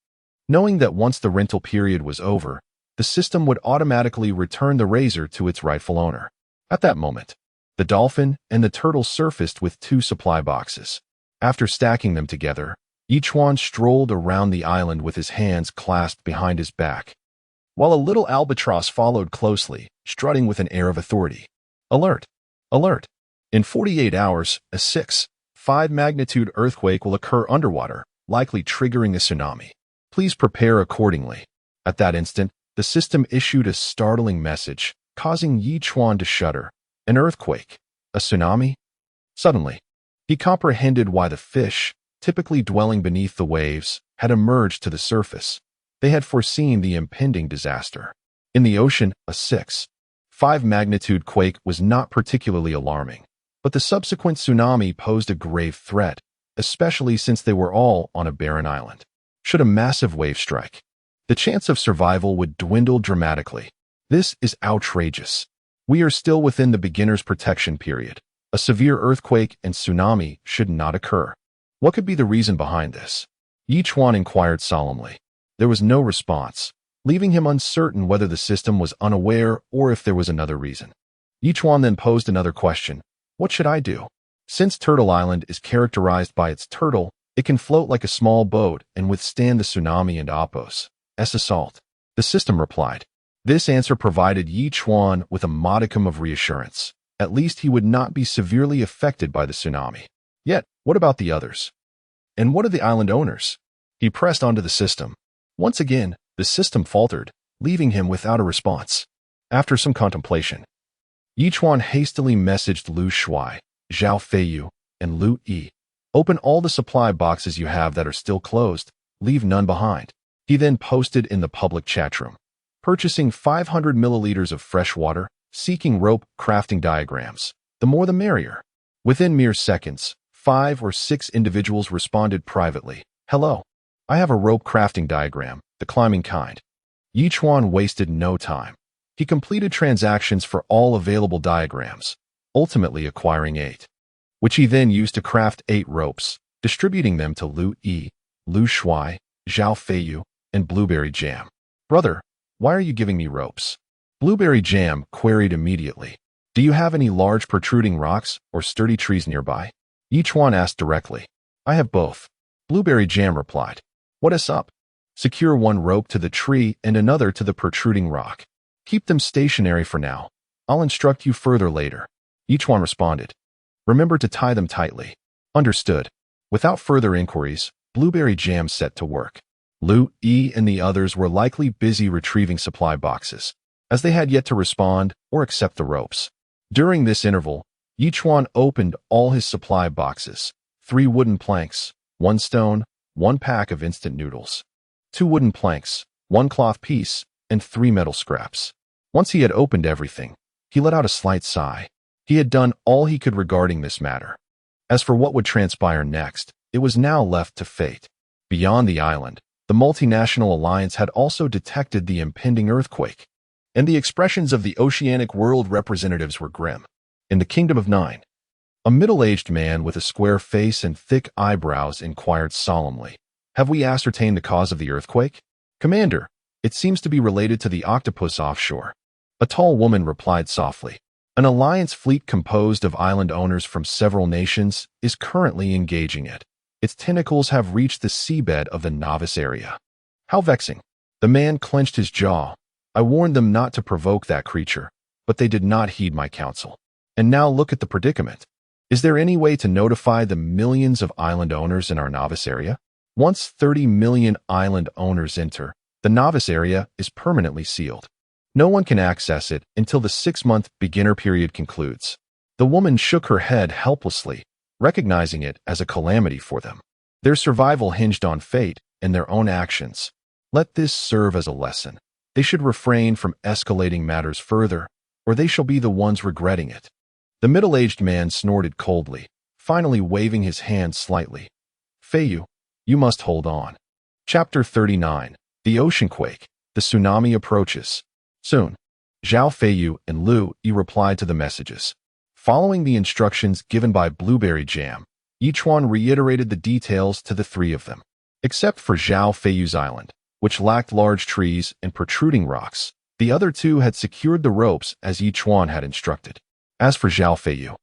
Speaker 1: knowing that once the rental period was over, the system would automatically return the razor to its rightful owner. At that moment, the dolphin and the turtle surfaced with 2 supply boxes. After stacking them together, Chuan strolled around the island with his hands clasped behind his back, while a little albatross followed closely, strutting with an air of authority. Alert! Alert! In 48 hours, a 6.5 magnitude earthquake will occur underwater, likely triggering a tsunami. Please prepare accordingly. At that instant, the system issued a startling message, causing Chuan to shudder. An earthquake? A tsunami? Suddenly, he comprehended why the fish, typically dwelling beneath the waves, had emerged to the surface. They had foreseen the impending disaster. In the ocean, a 6.5 magnitude quake was not particularly alarming, but the subsequent tsunami posed a grave threat, especially since they were all on a barren island. Should a massive wave strike, the chance of survival would dwindle dramatically. This is outrageous. We are still within the beginner's protection period. A severe earthquake and tsunami should not occur. What could be the reason behind this? Chuan inquired solemnly. There was no response, leaving him uncertain whether the system was unaware or if there was another reason. Chuan then posed another question. What should I do? Since Turtle Island is characterized by its turtle, it can float like a small boat and withstand the tsunami and Apos' assault. The system replied. This answer provided Chuan with a modicum of reassurance. At least he would not be severely affected by the tsunami. Yet, what about the others? And what of the island owners? He pressed onto the system. Once again, the system faltered, leaving him without a response. After some contemplation, Chuan hastily messaged Lu Shuai, Zhao Feiyu, and Lu Yi. Open all the supply boxes you have that are still closed, leave none behind. He then posted in the public chat room, purchasing 500 milliliters of fresh water, seeking rope crafting diagrams. The more the merrier. Within mere seconds, 5 or 6 individuals responded privately. Hello. I have a rope crafting diagram, the climbing kind. Chuan wasted no time. He completed transactions for all available diagrams, ultimately acquiring 8, which he then used to craft 8 ropes, distributing them to Lu Yi, Lu Shuai, Zhao Feiyu, and Blueberry Jam. Brother, why are you giving me ropes? Blueberry Jam queried immediately. Do you have any large protruding rocks or sturdy trees nearby? Chuan asked directly. I have both. Blueberry Jam replied. What is up? Secure one rope to the tree and another to the protruding rock. Keep them stationary for now. I'll instruct you further later. Chuan responded. Remember to tie them tightly. Understood. Without further inquiries, Blueberry Jam set to work. Lu Yi and the others were likely busy retrieving supply boxes, as they had yet to respond or accept the ropes. During this interval, Chuan opened all his supply boxes, 3 wooden planks, 1 stone, 1 pack of instant noodles, 2 wooden planks, 1 cloth piece, and 3 metal scraps. Once he had opened everything, he let out a slight sigh. He had done all he could regarding this matter. As for what would transpire next, it was now left to fate. Beyond the island, the multinational alliance had also detected the impending earthquake, and the expressions of the oceanic world representatives were grim. In the Kingdom of Nine, a middle-aged man with a square face and thick eyebrows inquired solemnly, Have we ascertained the cause of the earthquake? Commander, it seems to be related to the octopus offshore. A tall woman replied softly. An alliance fleet composed of island owners from several nations is currently engaging it. Its tentacles have reached the seabed of the novice area. How vexing. The man clenched his jaw. I warned them not to provoke that creature, but they did not heed my counsel. And now look at the predicament. Is there any way to notify the millions of island owners in our novice area? Once 30 million island owners enter, the novice area is permanently sealed. No one can access it until the 6-month beginner period concludes. The woman shook her head helplessly, recognizing it as a calamity for them. Their survival hinged on fate and their own actions. Let this serve as a lesson. They should refrain from escalating matters further, or they shall be the ones regretting it. The middle-aged man snorted coldly, finally waving his hand slightly. Feiyu, you must hold on. Chapter 39. The Oceanquake. The Tsunami Approaches. Soon. Zhao Feiyu and Lu Yi replied to the messages. Following the instructions given by Blueberry Jam, Chuan reiterated the details to the three of them. Except for Zhao Feiyu's island, which lacked large trees and protruding rocks, the other two had secured the ropes as Chuan had instructed. As for Zhao Feiyu,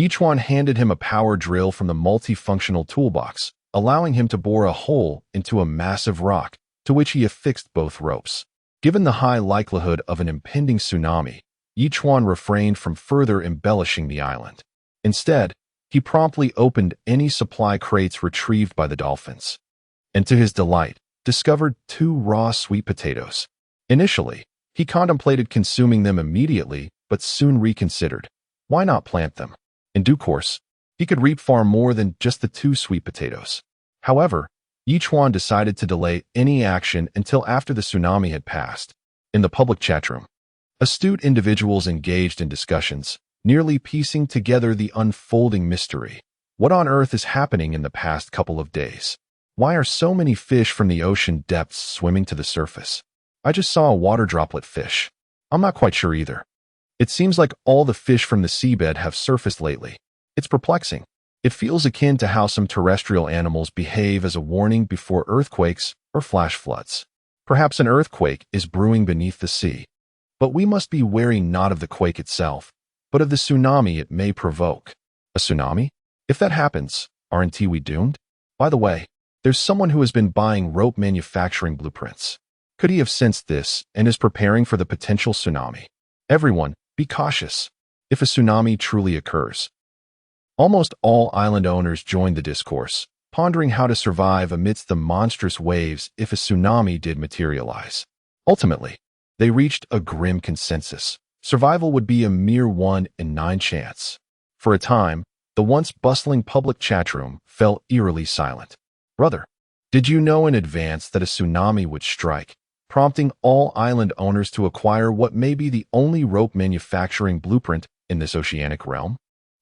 Speaker 1: Chuan handed him a power drill from the multifunctional toolbox, allowing him to bore a hole into a massive rock, to which he affixed both ropes. Given the high likelihood of an impending tsunami, Chuan refrained from further embellishing the island. Instead, he promptly opened any supply crates retrieved by the dolphins, and to his delight, discovered 2 raw sweet potatoes. Initially, he contemplated consuming them immediately, but soon reconsidered. Why not plant them? In due course, he could reap far more than just the 2 sweet potatoes. However, Chuan decided to delay any action until after the tsunami had passed. In the public chat room, astute individuals engaged in discussions, nearly piecing together the unfolding mystery. What on earth is happening in the past couple of days? Why are so many fish from the ocean depths swimming to the surface? I just saw a water droplet fish. I'm not quite sure either. It seems like all the fish from the seabed have surfaced lately. It's perplexing. It feels akin to how some terrestrial animals behave as a warning before earthquakes or flash floods. Perhaps an earthquake is brewing beneath the sea. But we must be wary not of the quake itself, but of the tsunami it may provoke. A tsunami? If that happens, aren't we doomed? By the way, there's someone who has been buying rope manufacturing blueprints. Could he have sensed this and is preparing for the potential tsunami? Everyone, be cautious. If a tsunami truly occurs. Almost all island owners joined the discourse, pondering how to survive amidst the monstrous waves if a tsunami did materialize. Ultimately, they reached a grim consensus. Survival would be a mere 1 in 9 chance. For a time, the once bustling public chat room fell eerily silent. Brother, did you know in advance that a tsunami would strike, prompting all island owners to acquire what may be the only rope manufacturing blueprint in this oceanic realm?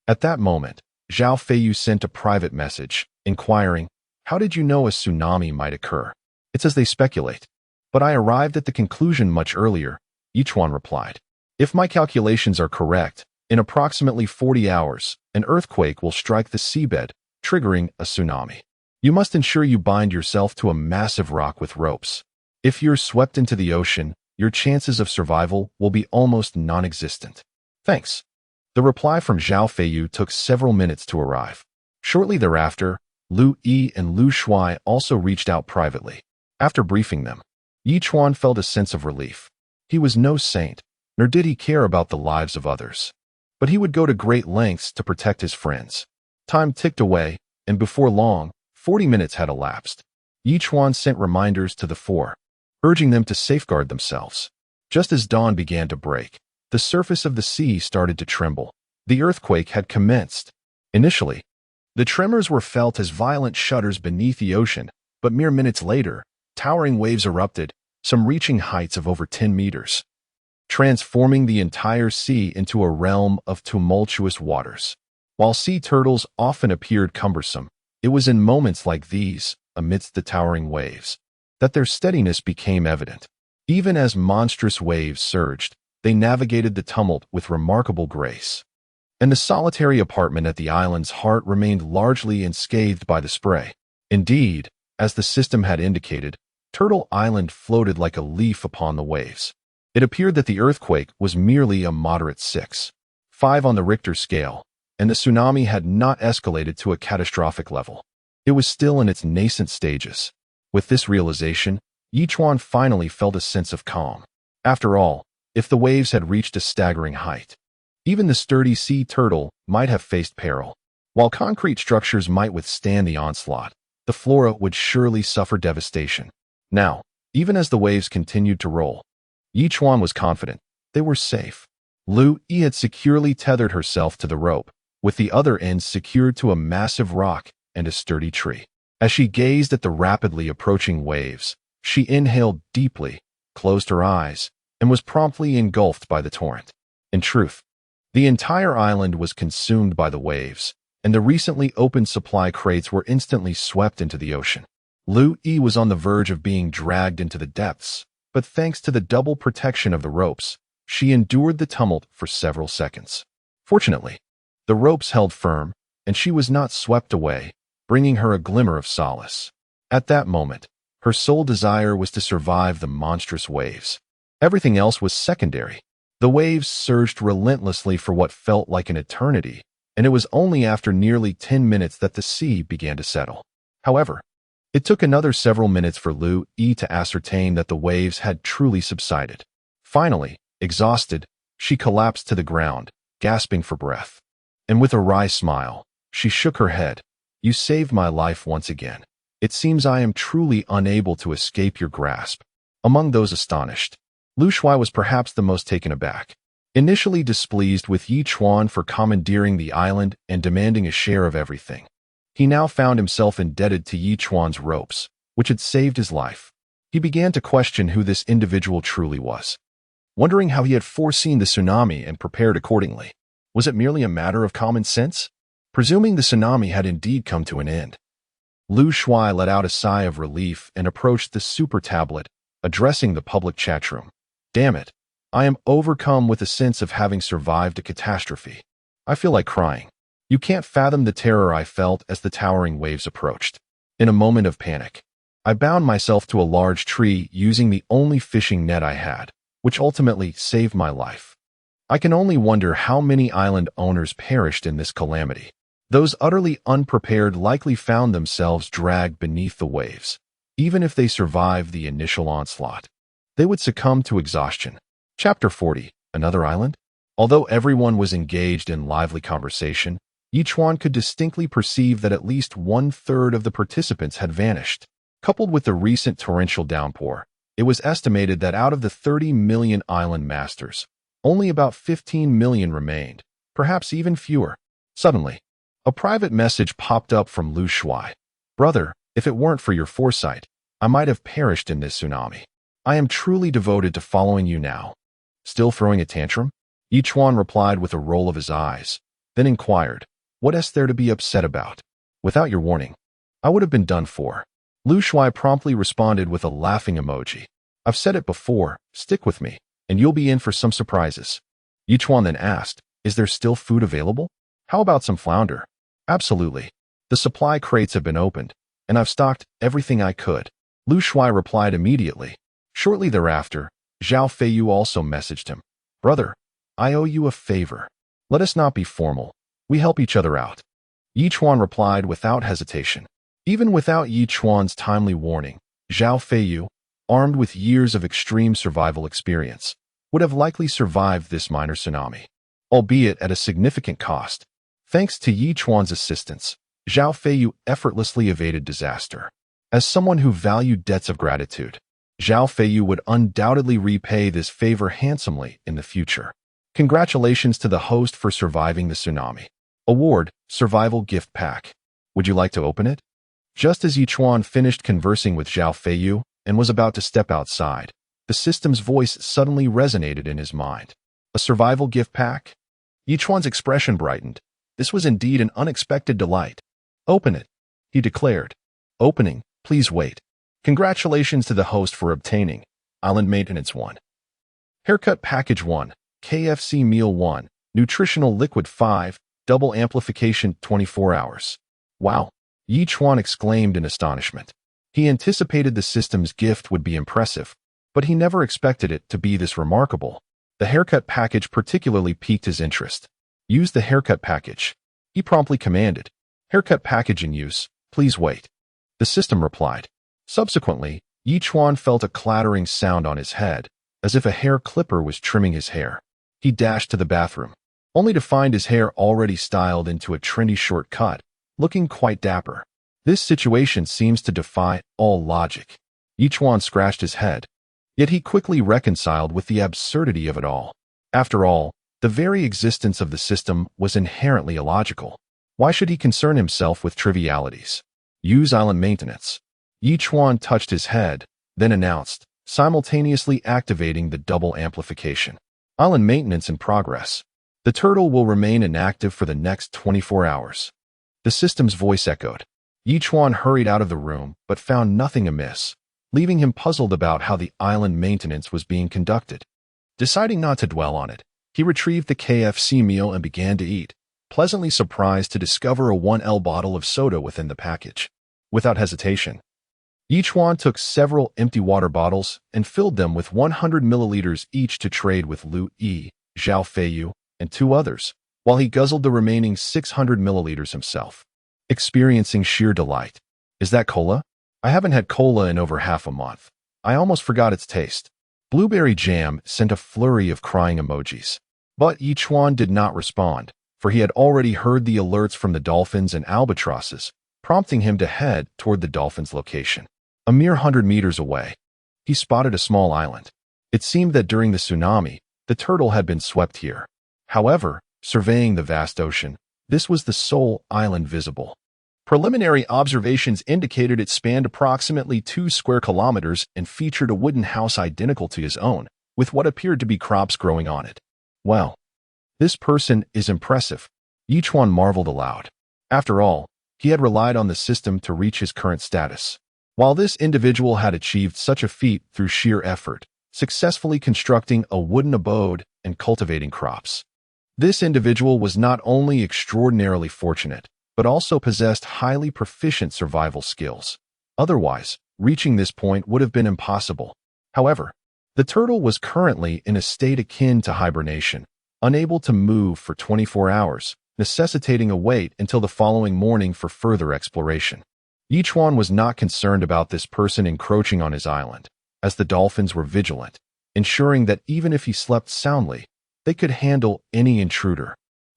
Speaker 1: At that moment, Zhao Feiyu sent a private message, inquiring, how did you know a tsunami might occur? It's as they speculate. But I arrived at the conclusion much earlier, Chuan replied. If my calculations are correct, in approximately 40 hours, an earthquake will strike the seabed, triggering a tsunami. You must ensure you bind yourself to a massive rock with ropes. If you're swept into the ocean, your chances of survival will be almost non-existent. Thanks. The reply from Zhao Feiyu took several minutes to arrive. Shortly thereafter, Lu Yi and Lu Shuai also reached out privately. After briefing them, Chuan felt a sense of relief. He was no saint, nor did he care about the lives of others. But he would go to great lengths to protect his friends. Time ticked away, and before long, 40 minutes had elapsed. Chuan sent reminders to the 4, urging them to safeguard themselves. Just as dawn began to break, the surface of the sea started to tremble. The earthquake had commenced. Initially, the tremors were felt as violent shudders beneath the ocean, but mere minutes later, towering waves erupted, some reaching heights of over 10 meters, transforming the entire sea into a realm of tumultuous waters. While sea turtles often appeared cumbersome, it was in moments like these, amidst the towering waves, that their steadiness became evident. Even as monstrous waves surged, they navigated the tumult with remarkable grace. And the solitary apartment at the island's heart remained largely unscathed by the spray. Indeed, as the system had indicated, Turtle Island floated like a leaf upon the waves. It appeared that the earthquake was merely a moderate 6.5 on the Richter scale, and the tsunami had not escalated to a catastrophic level. It was still in its nascent stages. With this realization, Chuan finally felt a sense of calm. After all, if the waves had reached a staggering height, even the sturdy sea turtle might have faced peril. While concrete structures might withstand the onslaught, the flora would surely suffer devastation. Now, even as the waves continued to roll, Chuan was confident they were safe. Lu Yi had securely tethered herself to the rope, with the other ends secured to a massive rock and a sturdy tree. As she gazed at the rapidly approaching waves, she inhaled deeply, closed her eyes, and was promptly engulfed by the torrent. In truth, the entire island was consumed by the waves, and the recently opened supply crates were instantly swept into the ocean. Lu Yi was on the verge of being dragged into the depths, but thanks to the double protection of the ropes, she endured the tumult for several seconds. Fortunately, the ropes held firm, and she was not swept away, bringing her a glimmer of solace. At that moment, her sole desire was to survive the monstrous waves. Everything else was secondary. The waves surged relentlessly for what felt like an eternity, and it was only after nearly 10 minutes that the sea began to settle. However, it took another several minutes for Lu Yi to ascertain that the waves had truly subsided. Finally, exhausted, she collapsed to the ground, gasping for breath. And with a wry smile, she shook her head. "You saved my life once again. It seems I am truly unable to escape your grasp." Among those astonished, Lu Shuai was perhaps the most taken aback. Initially displeased with Chuan for commandeering the island and demanding a share of everything, he now found himself indebted to Chuan's ropes, which had saved his life. He began to question who this individual truly was, wondering how he had foreseen the tsunami and prepared accordingly. Was it merely a matter of common sense? Presuming the tsunami had indeed come to an end, Lu Shuai let out a sigh of relief and approached the super tablet, addressing the public chat room. "Damn it, I am overcome with a sense of having survived a catastrophe. I feel like crying. You can't fathom the terror I felt as the towering waves approached. In a moment of panic, I bound myself to a large tree using the only fishing net I had, which ultimately saved my life. I can only wonder how many island owners perished in this calamity. Those utterly unprepared likely found themselves dragged beneath the waves. Even if they survived the initial onslaught, they would succumb to exhaustion." Chapter 40, Another Island? Although everyone was engaged in lively conversation, Chuan could distinctly perceive that at least 1/3 of the participants had vanished. Coupled with the recent torrential downpour, it was estimated that out of the 30 million island masters, only about 15 million remained, perhaps even fewer. Suddenly, a private message popped up from Lu Shuai. "Brother, if it weren't for your foresight, I might have perished in this tsunami. I am truly devoted to following you now." Still throwing a tantrum? Chuan replied with a roll of his eyes, then inquired, "What is there to be upset about? Without your warning, I would have been done for." Lu Shuai promptly responded with a laughing emoji. "I've said it before, stick with me, and you'll be in for some surprises." Chuan then asked, "Is there still food available? How about some flounder?" "Absolutely. The supply crates have been opened, and I've stocked everything I could." Lu Shuai replied immediately. Shortly thereafter, Zhao Feiyu also messaged him. "Brother, I owe you a favor. Let us not be formal. We help each other out." Chuan replied without hesitation. Even without Chuan's timely warning, Zhao Feiyu, armed with years of extreme survival experience, would have likely survived this minor tsunami, albeit at a significant cost. Thanks to Chuan's assistance, Zhao Feiyu effortlessly evaded disaster. As someone who valued debts of gratitude, Zhao Feiyu would undoubtedly repay this favor handsomely in the future. Congratulations to the host for surviving the tsunami. Award, Survival Gift Pack. Would you like to open it? Just as Chuan finished conversing with Zhao Feiyu and was about to step outside, the system's voice suddenly resonated in his mind. A survival gift pack? Chuan's expression brightened. This was indeed an unexpected delight. "Open it," he declared. "Opening, please wait. Congratulations to the host for obtaining Island Maintenance 1. Haircut Package 1, KFC Meal 1, Nutritional Liquid 5, Double Amplification 24 hours. Wow, Chuan exclaimed in astonishment. He anticipated the system's gift would be impressive, but he never expected it to be this remarkable. The haircut package particularly piqued his interest. "Use the haircut package," he promptly commanded. Haircut package in use, Please wait. The system replied. Subsequently, Chuan felt a clattering sound on his head, as if a hair clipper was trimming his hair. He dashed to the bathroom, only to find his hair already styled into a trendy short cut, looking quite dapper. This situation seems to defy all logic. Chuan scratched his head, yet he quickly reconciled with the absurdity of it all. After all, the very existence of the system was inherently illogical. Why should he concern himself with trivialities? Use island maintenance. Chuan touched his head, then announced, simultaneously activating the double amplification. Island maintenance in progress. The turtle will remain inactive for the next 24 hours. The system's voice echoed. Chuan hurried out of the room, but found nothing amiss, leaving him puzzled about how the island maintenance was being conducted. Deciding not to dwell on it, he retrieved the KFC meal and began to eat, pleasantly surprised to discover a 1L bottle of soda within the package. Without hesitation, Chuan took several empty water bottles and filled them with 100 milliliters each to trade with Lu Yi, Zhao Feiyu, and 2 others, while he guzzled the remaining 600 milliliters himself, experiencing sheer delight. Is that cola? I haven't had cola in over half a month. I almost forgot its taste. Blueberry Jam sent a flurry of crying emojis. But Chuan did not respond, for he had already heard the alerts from the dolphins and albatrosses, prompting him to head toward the dolphins' location. A mere 100 meters away, he spotted a small island. It seemed that during the tsunami, the turtle had been swept here. However, surveying the vast ocean, this was the sole island visible. Preliminary observations indicated it spanned approximately 2 square kilometers and featured a wooden house identical to his own, with what appeared to be crops growing on it. Well, this person is impressive, Chuan marveled aloud. After all, he had relied on the system to reach his current status. While this individual had achieved such a feat through sheer effort, successfully constructing a wooden abode and cultivating crops. This individual was not only extraordinarily fortunate, but also possessed highly proficient survival skills. Otherwise, reaching this point would have been impossible. However, the turtle was currently in a state akin to hibernation, unable to move for 24 hours, necessitating a wait until the following morning for further exploration. Chuan was not concerned about this person encroaching on his island, as the dolphins were vigilant, ensuring that even if he slept soundly, they could handle any intruder.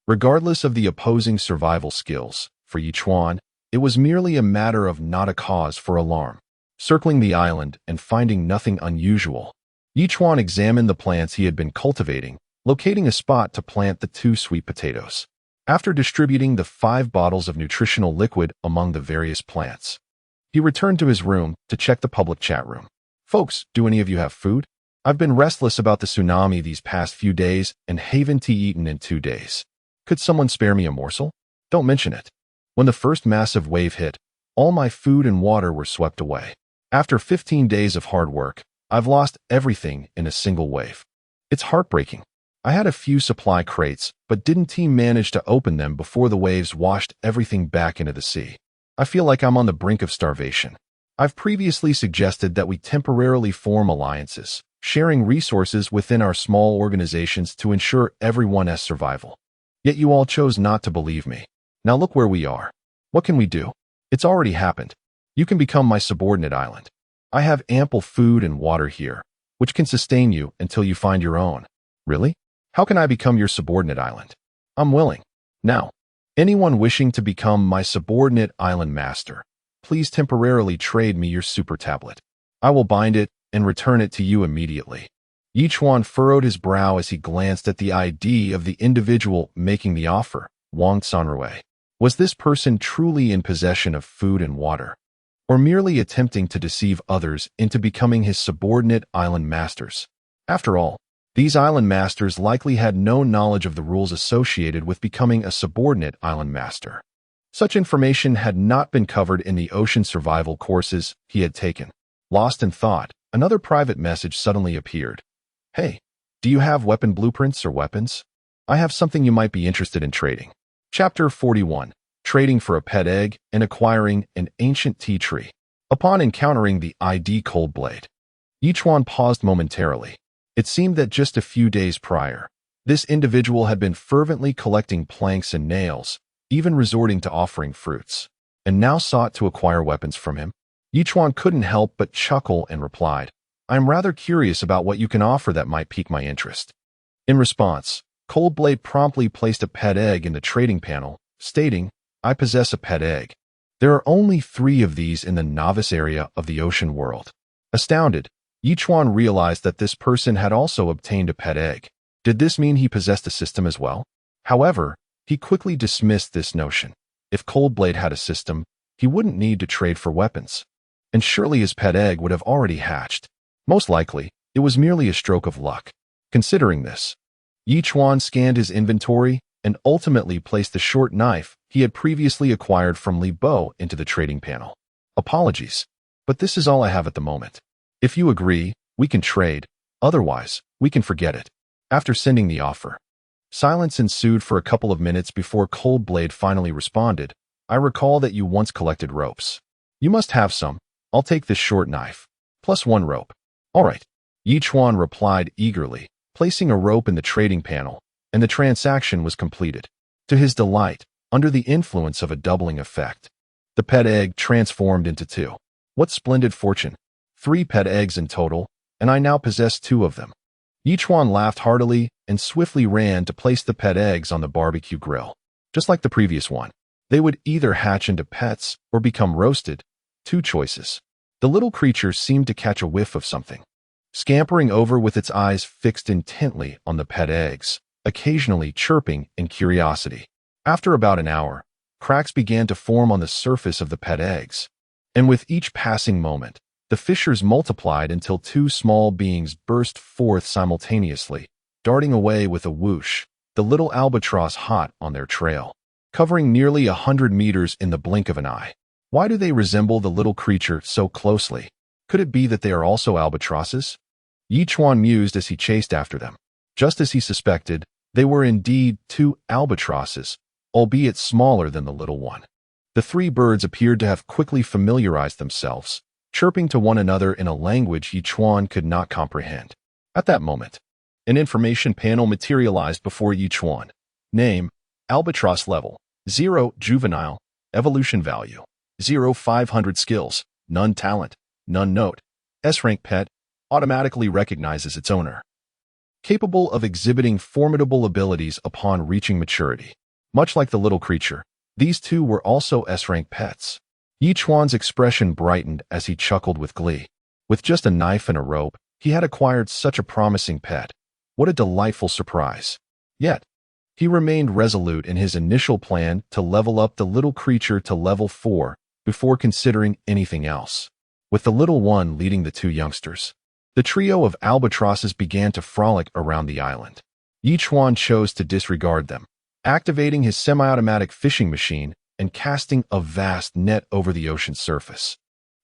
Speaker 1: Regardless of the opposing survival skills, for Chuan, it was merely a matter of not a cause for alarm. Circling the island and finding nothing unusual, Chuan examined the plants he had been cultivating, locating a spot to plant the 2 sweet potatoes. After distributing the 5 bottles of nutritional liquid among the various plants, he returned to his room to check the public chat room. Folks, do any of you have food? I've been restless about the tsunami these past few days and haven't eaten in 2 days. Could someone spare me a morsel? Don't mention it. When the first massive wave hit, all my food and water were swept away. After 15 days of hard work, I've lost everything in a single wave. It's heartbreaking. I had a few supply crates, but didn't team manage to open them before the waves washed everything back into the sea. I feel like I'm on the brink of starvation. I've previously suggested that we temporarily form alliances, sharing resources within our small organizations to ensure everyone's survival. Yet you all chose not to believe me. Now look where we are. What can we do? It's already happened. You can become my subordinate island. I have ample food and water here, which can sustain you until you find your own. Really? How can I become your subordinate island? I'm willing. Now, anyone wishing to become my subordinate island master, please temporarily trade me your super tablet. I will bind it and return it to you immediately. Chuan furrowed his brow as he glanced at the ID of the individual making the offer, Wang Sanrui. Was this person truly in possession of food and water, or merely attempting to deceive others into becoming his subordinate island masters? After all, these island masters likely had no knowledge of the rules associated with becoming a subordinate island master. Such information had not been covered in the ocean survival courses he had taken. Lost in thought, another private message suddenly appeared. Hey, do you have weapon blueprints or weapons? I have something you might be interested in trading. Chapter 41. Trading for a pet egg and acquiring an ancient tea tree. Upon encountering the ID Cold Blade, Chuan paused momentarily. It seemed that just a few days prior, this individual had been fervently collecting planks and nails, even resorting to offering fruits. and now sought to acquire weapons from him. Chuan couldn't help but chuckle and replied, "I am rather curious about what you can offer that might pique my interest." In response, Coldblade promptly placed a pet egg in the trading panel, stating, "I possess a pet egg. There are only 3 of these in the novice area of the ocean world." Astounded, Chuan realized that this person had also obtained a pet egg. Did this mean he possessed a system as well? However, he quickly dismissed this notion. If Coldblade had a system, he wouldn't need to trade for weapons. And surely his pet egg would have already hatched. Most likely, it was merely a stroke of luck. Considering this, Chuan scanned his inventory and ultimately placed the short knife he had previously acquired from Li Bo into the trading panel. "Apologies, but this is all I have at the moment. If you agree, we can trade. Otherwise, we can forget it." After sending the offer, silence ensued for a couple of minutes before Coldblade finally responded, "I recall that you once collected ropes. You must have some. I'll take this short knife, plus 1 rope." "All right," Chuan replied eagerly, placing a rope in the trading panel, and the transaction was completed. To his delight, under the influence of a doubling effect, the pet egg transformed into 2. What splendid fortune! 3 pet eggs in total, and I now possess 2 of them. Chuan laughed heartily and swiftly ran to place the pet eggs on the barbecue grill. Just like the previous one, they would either hatch into pets or become roasted. 2 choices. The little creature seemed to catch a whiff of something, scampering over with its eyes fixed intently on the pet eggs, occasionally chirping in curiosity. After about an hour, cracks began to form on the surface of the pet eggs, and with each passing moment, the fissures multiplied until 2 small beings burst forth simultaneously, darting away with a whoosh, the little albatross hot on their trail, covering nearly 100 meters in the blink of an eye. Why do they resemble the little creature so closely? Could it be that they are also albatrosses? Chuan mused as he chased after them. Just as he suspected, they were indeed 2 albatrosses, albeit smaller than the little one. The 3 birds appeared to have quickly familiarized themselves, chirping to one another in a language Chuan could not comprehend. At that moment, an information panel materialized before Chuan. Name, Albatross Level, 0 Juvenile, Evolution Value, 0/500 Skills, None Talent, None Note, S-Rank Pet, automatically recognizes its owner. Capable of exhibiting formidable abilities upon reaching maturity. Much like the little creature, these 2 were also S-Rank pets. Chuan's expression brightened as he chuckled with glee. With just a knife and a rope, he had acquired such a promising pet. What a delightful surprise. Yet, he remained resolute in his initial plan to level up the little creature to level 4 before considering anything else. With the little one leading the 2 youngsters, the trio of albatrosses began to frolic around the island. Chuan chose to disregard them, activating his semi-automatic fishing machine and casting a vast net over the ocean's surface.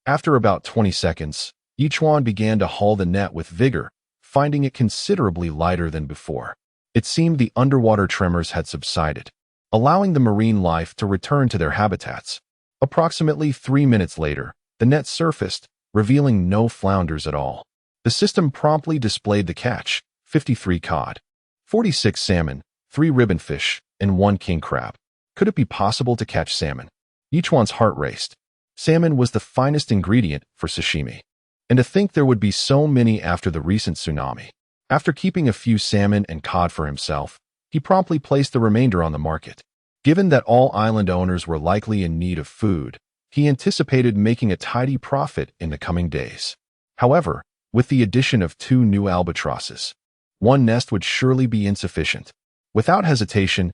Speaker 1: After about 20 seconds, Chuan began to haul the net with vigor, finding it considerably lighter than before. It seemed the underwater tremors had subsided, allowing the marine life to return to their habitats. Approximately 3 minutes later, the net surfaced, revealing no flounders at all. The system promptly displayed the catch: 53 cod, 46 salmon, 3 ribbonfish, and 1 king crab. Could it be possible to catch salmon? Chuan's heart raced. Salmon was the finest ingredient for sashimi. And to think there would be so many after the recent tsunami. After keeping a few salmon and cod for himself, he promptly placed the remainder on the market. Given that all island owners were likely in need of food, he anticipated making a tidy profit in the coming days. However, with the addition of 2 new albatrosses, 1 nest would surely be insufficient. Without hesitation,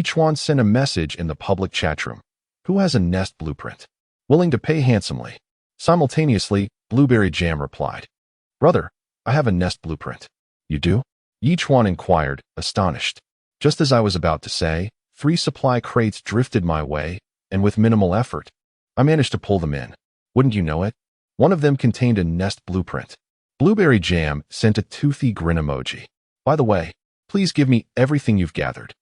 Speaker 1: Chuan sent a message in the public chat room. Who has a nest blueprint? Willing to pay handsomely. Simultaneously, Blueberry Jam replied, "Brother, I have a nest blueprint." "You do?" Chuan inquired, astonished. Just as I was about to say, 3 supply crates drifted my way, and with minimal effort, I managed to pull them in. Wouldn't you know it? One of them contained a nest blueprint. Blueberry Jam sent a toothy grin emoji. "By the way, please give me everything you've gathered."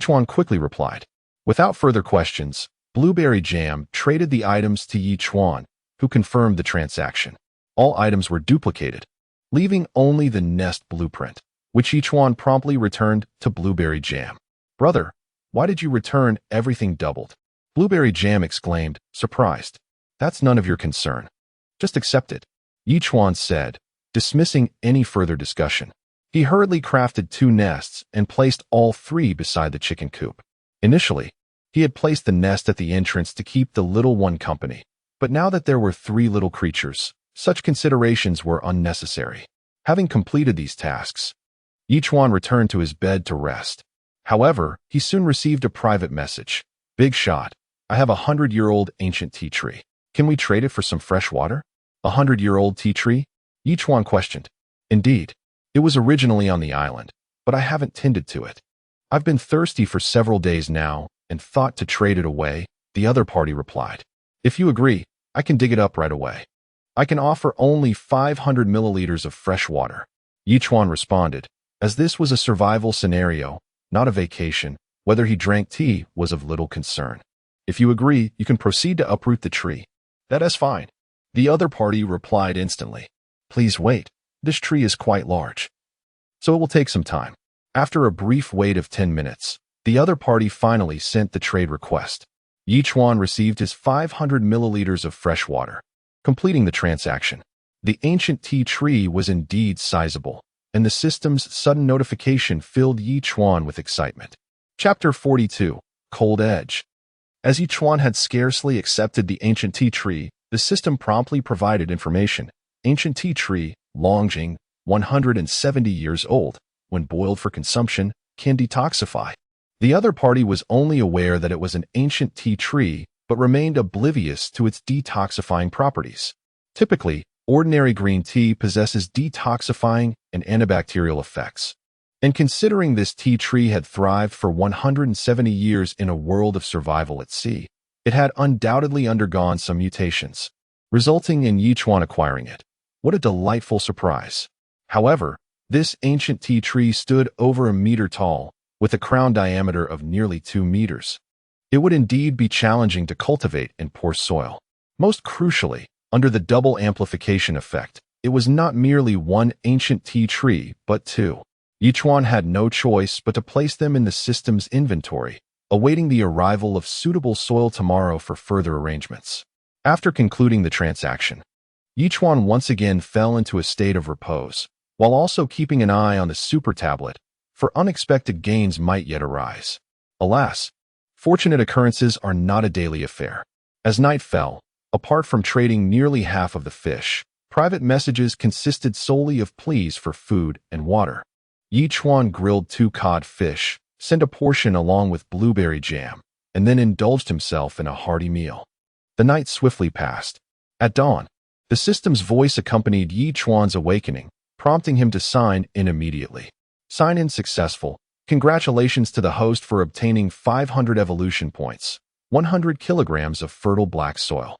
Speaker 1: Chuan quickly replied. Without further questions, Blueberry Jam traded the items to Chuan, who confirmed the transaction. All items were duplicated, leaving only the nest blueprint, which Chuan promptly returned to Blueberry Jam. "Brother, why did you return everything doubled?" Blueberry Jam exclaimed, surprised. That's none of your concern. Just accept it, Chuan said, dismissing any further discussion. He hurriedly crafted 2 nests and placed all 3 beside the chicken coop. Initially, he had placed the nest at the entrance to keep the little one company, but now that there were 3 little creatures, such considerations were unnecessary. Having completed these tasks, Chuan returned to his bed to rest. However, he soon received a private message. Big shot. I have a 100-year-old ancient tea tree. Can we trade it for some fresh water? A 100-year-old tea tree? Chuan questioned. Indeed. It was originally on the island, but I haven't tended to it. I've been thirsty for several days now and thought to trade it away, the other party replied. If you agree, I can dig it up right away. I can offer only 500 milliliters of fresh water. Chuan responded, as this was a survival scenario, not a vacation. Whether he drank tea was of little concern. If you agree, you can proceed to uproot the tree. That is fine. The other party replied instantly. Please wait. This tree is quite large, so it will take some time. After a brief wait of 10 minutes, the other party finally sent the trade request. Chuan received his 500 milliliters of fresh water, completing the transaction. The ancient tea tree was indeed sizable, and the system's sudden notification filled Chuan with excitement. Chapter 42, Cold Edge. As Chuan had scarcely accepted the ancient tea tree, the system promptly provided information. Ancient tea tree, Longjing, 170 years old, when boiled for consumption, can detoxify. The other party was only aware that it was an ancient tea tree, but remained oblivious to its detoxifying properties. Typically, ordinary green tea possesses detoxifying and antibacterial effects. And considering this tea tree had thrived for 170 years in a world of survival at sea, it had undoubtedly undergone some mutations, resulting in Chuan acquiring it. What a delightful surprise. However, this ancient tea tree stood over 1 meter tall, with a crown diameter of nearly 2 meters. It would indeed be challenging to cultivate in poor soil. Most crucially, under the double amplification effect, it was not merely 1 ancient tea tree, but 2. Chuan had no choice but to place them in the system's inventory, awaiting the arrival of suitable soil tomorrow for further arrangements. After concluding the transaction, Chuan once again fell into a state of repose, while also keeping an eye on the super tablet, for unexpected gains might yet arise. Alas, fortunate occurrences are not a daily affair. As night fell, apart from trading nearly half of the fish, private messages consisted solely of pleas for food and water. Chuan grilled 2 cod fish, sent a portion along with blueberry jam, and then indulged himself in a hearty meal. The night swiftly passed. At dawn, the system's voice accompanied Chuan's awakening, prompting him to sign in immediately. Sign-in successful. Congratulations to the host for obtaining 500 evolution points, 100 kilograms of fertile black soil,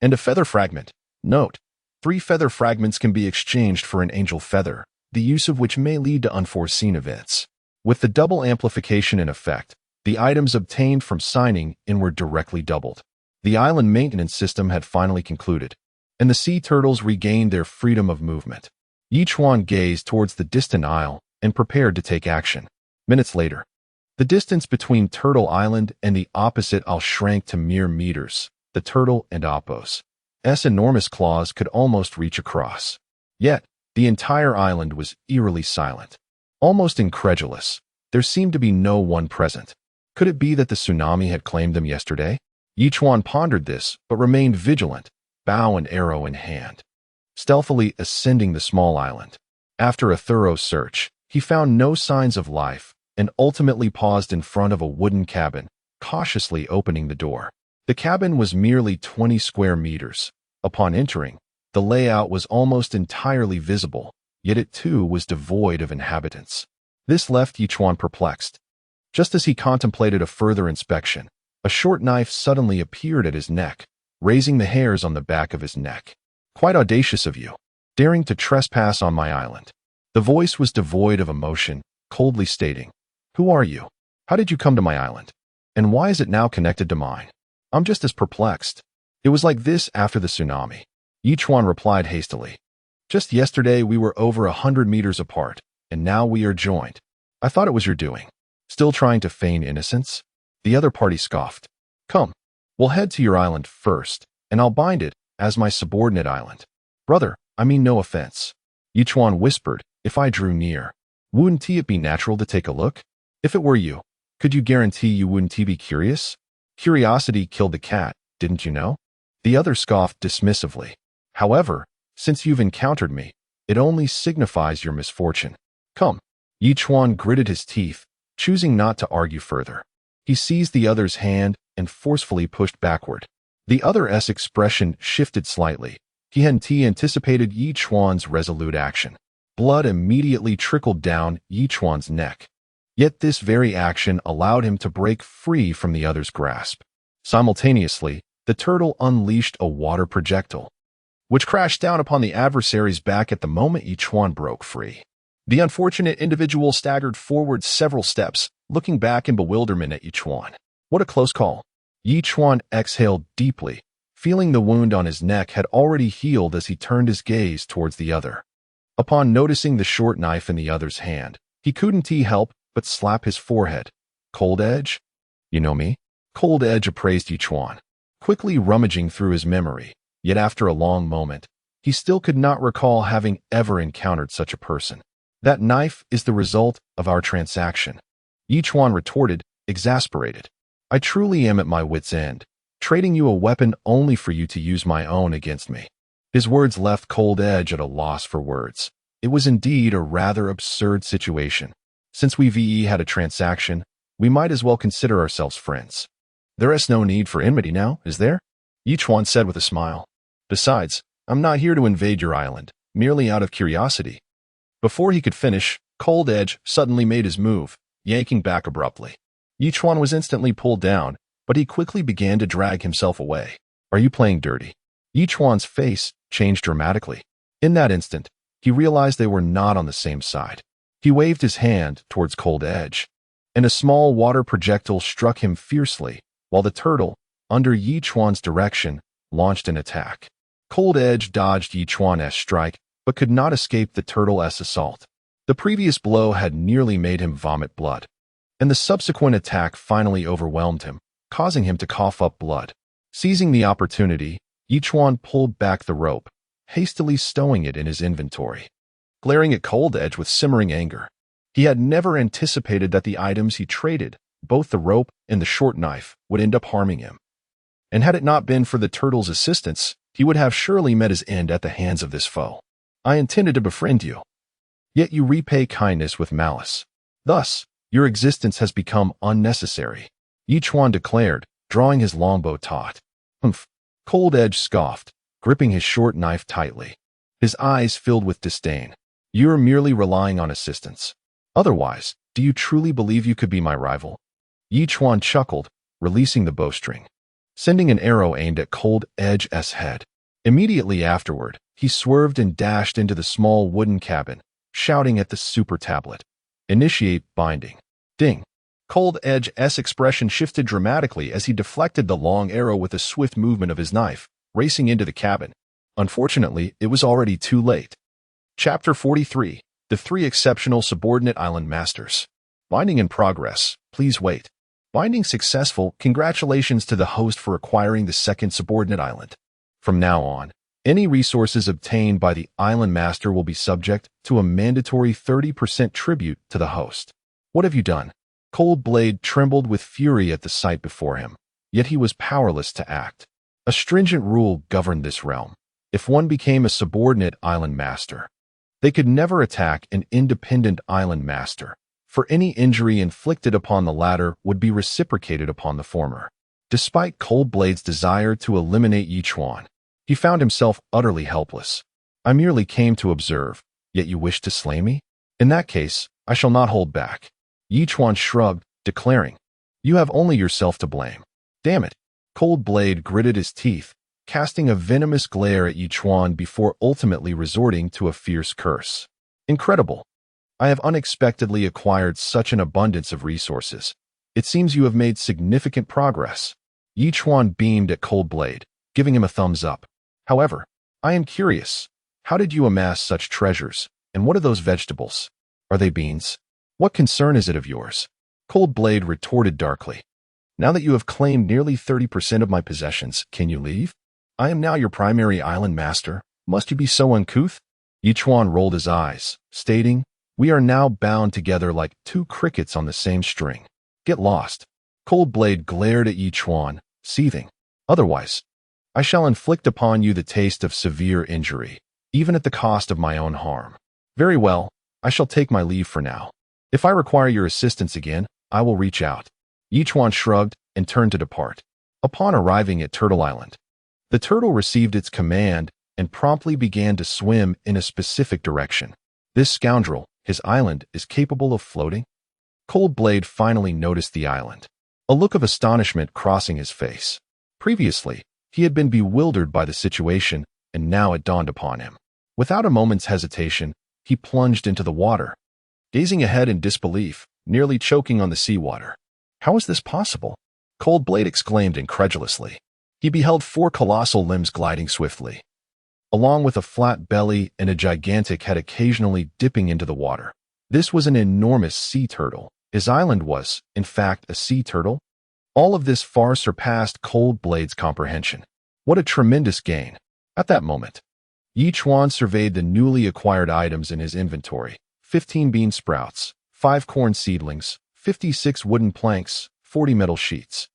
Speaker 1: and a feather fragment. Note: 3 feather fragments can be exchanged for an angel feather, the use of which may lead to unforeseen events. With the double amplification in effect, the items obtained from signing in were directly doubled. The island maintenance system had finally concluded, and the sea turtles regained their freedom of movement. Chuan gazed towards the distant isle and prepared to take action. Minutes later, the distance between Turtle Island and the opposite isle shrank to mere meters. The turtle and Oppo's enormous claws could almost reach across. Yet, the entire island was eerily silent. Almost incredulous, there seemed to be no one present. Could it be that the tsunami had claimed them yesterday? Chuan pondered this, but remained vigilant, bow and arrow in hand, stealthily ascending the small island. After a thorough search, he found no signs of life and ultimately paused in front of a wooden cabin, cautiously opening the door. The cabin was merely 20 square meters. Upon entering, the layout was almost entirely visible, yet it too was devoid of inhabitants. This left Chuan perplexed. Just as he contemplated a further inspection, a short knife suddenly appeared at his neck, raising the hairs on the back of his neck. Quite audacious of you, daring to trespass on my island. The voice was devoid of emotion, coldly stating, "Who are you? How did you come to my island? And why is it now connected to mine?" I'm just as perplexed. It was like this after the tsunami. Chuan replied hastily. Just yesterday we were over 100 meters apart, and now we are joined. I thought it was your doing. Still trying to feign innocence? The other party scoffed. Come, We'll head to your island first, and I'll bind it as my subordinate island. Brother, I mean no offense. Chuan whispered, if I drew near, wouldn't it be natural to take a look? If it were you, could you guarantee you wouldn't be curious? Curiosity killed the cat, didn't you know? The other scoffed dismissively. However, since you've encountered me, it only signifies your misfortune. Come. Chuan gritted his teeth, choosing not to argue further. He seized the other's hand and forcefully pushed backward. The other's expression shifted slightly. He hadn't anticipated Chuan's resolute action. Blood immediately trickled down Chuan's neck. Yet this very action allowed him to break free from the other's grasp. Simultaneously, the turtle unleashed a water projectile, which crashed down upon the adversary's back at the moment Chuan broke free. The unfortunate individual staggered forward several steps, looking back in bewilderment at Chuan. What a close call. Chuan exhaled deeply, feeling the wound on his neck had already healed as he turned his gaze towards the other. Upon noticing the short knife in the other's hand, he couldn't help but slap his forehead. Cold Edge? You know me? Cold Edge appraised Chuan, quickly rummaging through his memory, yet after a long moment, he still could not recall having ever encountered such a person. That knife is the result of our transaction. Chuan retorted, exasperated. I truly am at my wit's end, trading you a weapon only for you to use my own against me. His words left Cold Edge at a loss for words. It was indeed a rather absurd situation. Since we've had a transaction, we might as well consider ourselves friends. There is no need for enmity now, is there? Chuan said with a smile. Besides, I'm not here to invade your island, merely out of curiosity. Before he could finish, Cold Edge suddenly made his move, yanking back abruptly. Chuan was instantly pulled down, but he quickly began to drag himself away. Are you playing dirty? Chuan's face changed dramatically. In that instant, he realized they were not on the same side. He waved his hand towards Cold Edge, and a small water projectile struck him fiercely, while the turtle, under Chuan's direction, launched an attack. Cold Edge dodged Chuan's strike, but could not escape the turtle's assault. The previous blow had nearly made him vomit blood, and the subsequent attack finally overwhelmed him, causing him to cough up blood. Seizing the opportunity, Chuan pulled back the rope, hastily stowing it in his inventory. Glaring at Cold Edge with simmering anger, he had never anticipated that the items he traded, both the rope and the short knife, would end up harming him. And had it not been for the turtle's assistance, he would have surely met his end at the hands of this foe. I intended to befriend you, yet you repay kindness with malice. Thus, your existence has become unnecessary, Chuan declared, drawing his longbow taut. Humph. Cold Edge scoffed, gripping his short knife tightly. His eyes filled with disdain. You're merely relying on assistance. Otherwise, do you truly believe you could be my rival? Chuan chuckled, releasing the bowstring, sending an arrow aimed at Cold Edge's head. Immediately afterward, he swerved and dashed into the small wooden cabin, shouting at the super tablet. Initiate binding. Ding. Cold Edge's expression shifted dramatically as he deflected the long arrow with a swift movement of his knife, racing into the cabin. Unfortunately, it was already too late. Chapter 43. The Three Exceptional Subordinate Island Masters. Binding in progress. Please wait. Binding successful. Congratulations to the host for acquiring the second subordinate island. From now on, any resources obtained by the island master will be subject to a mandatory 30% tribute to the host. What have you done? Cold Blade trembled with fury at the sight before him, yet he was powerless to act. A stringent rule governed this realm. If one became a subordinate island master, they could never attack an independent island master, for any injury inflicted upon the latter would be reciprocated upon the former. Despite Cold Blade's desire to eliminate Chuan, he found himself utterly helpless. I merely came to observe, yet you wish to slay me? In that case, I shall not hold back. Chuan shrugged, declaring, you have only yourself to blame. Damn it. Cold Blade gritted his teeth, casting a venomous glare at Chuan before ultimately resorting to a fierce curse. Incredible. I have unexpectedly acquired such an abundance of resources. It seems you have made significant progress. Chuan beamed at Cold Blade, giving him a thumbs up. However, I am curious. How did you amass such treasures, and what are those vegetables? Are they beans? What concern is it of yours? Cold Blade retorted darkly. Now that you have claimed nearly 30% of my possessions, can you leave? I am now your primary island master. Must you be so uncouth? Chuan rolled his eyes, stating, "We are now bound together like two crickets on the same string. Get lost." Cold Blade glared at Chuan, seething. "Otherwise, I shall inflict upon you the taste of severe injury, even at the cost of my own harm." "Very well, I shall take my leave for now. If I require your assistance again, I will reach out." Chuan shrugged and turned to depart. Upon arriving at Turtle Island, the turtle received its command and promptly began to swim in a specific direction. This scoundrel, his island, is capable of floating? Cold Blade finally noticed the island, a look of astonishment crossing his face. Previously, he had been bewildered by the situation, and now it dawned upon him. Without a moment's hesitation, he plunged into the water, gazing ahead in disbelief, nearly choking on the seawater. "How is this possible?" Cold Blade exclaimed incredulously. He beheld 4 colossal limbs gliding swiftly, along with a flat belly and a gigantic head occasionally dipping into the water. This was an enormous sea turtle. His island was, in fact, a sea turtle. All of this far surpassed Cold Blade's comprehension. What a tremendous gain! At that moment, Chuan surveyed the newly acquired items in his inventory: 15 bean sprouts, 5 corn seedlings, 56 wooden planks, 40 metal sheets.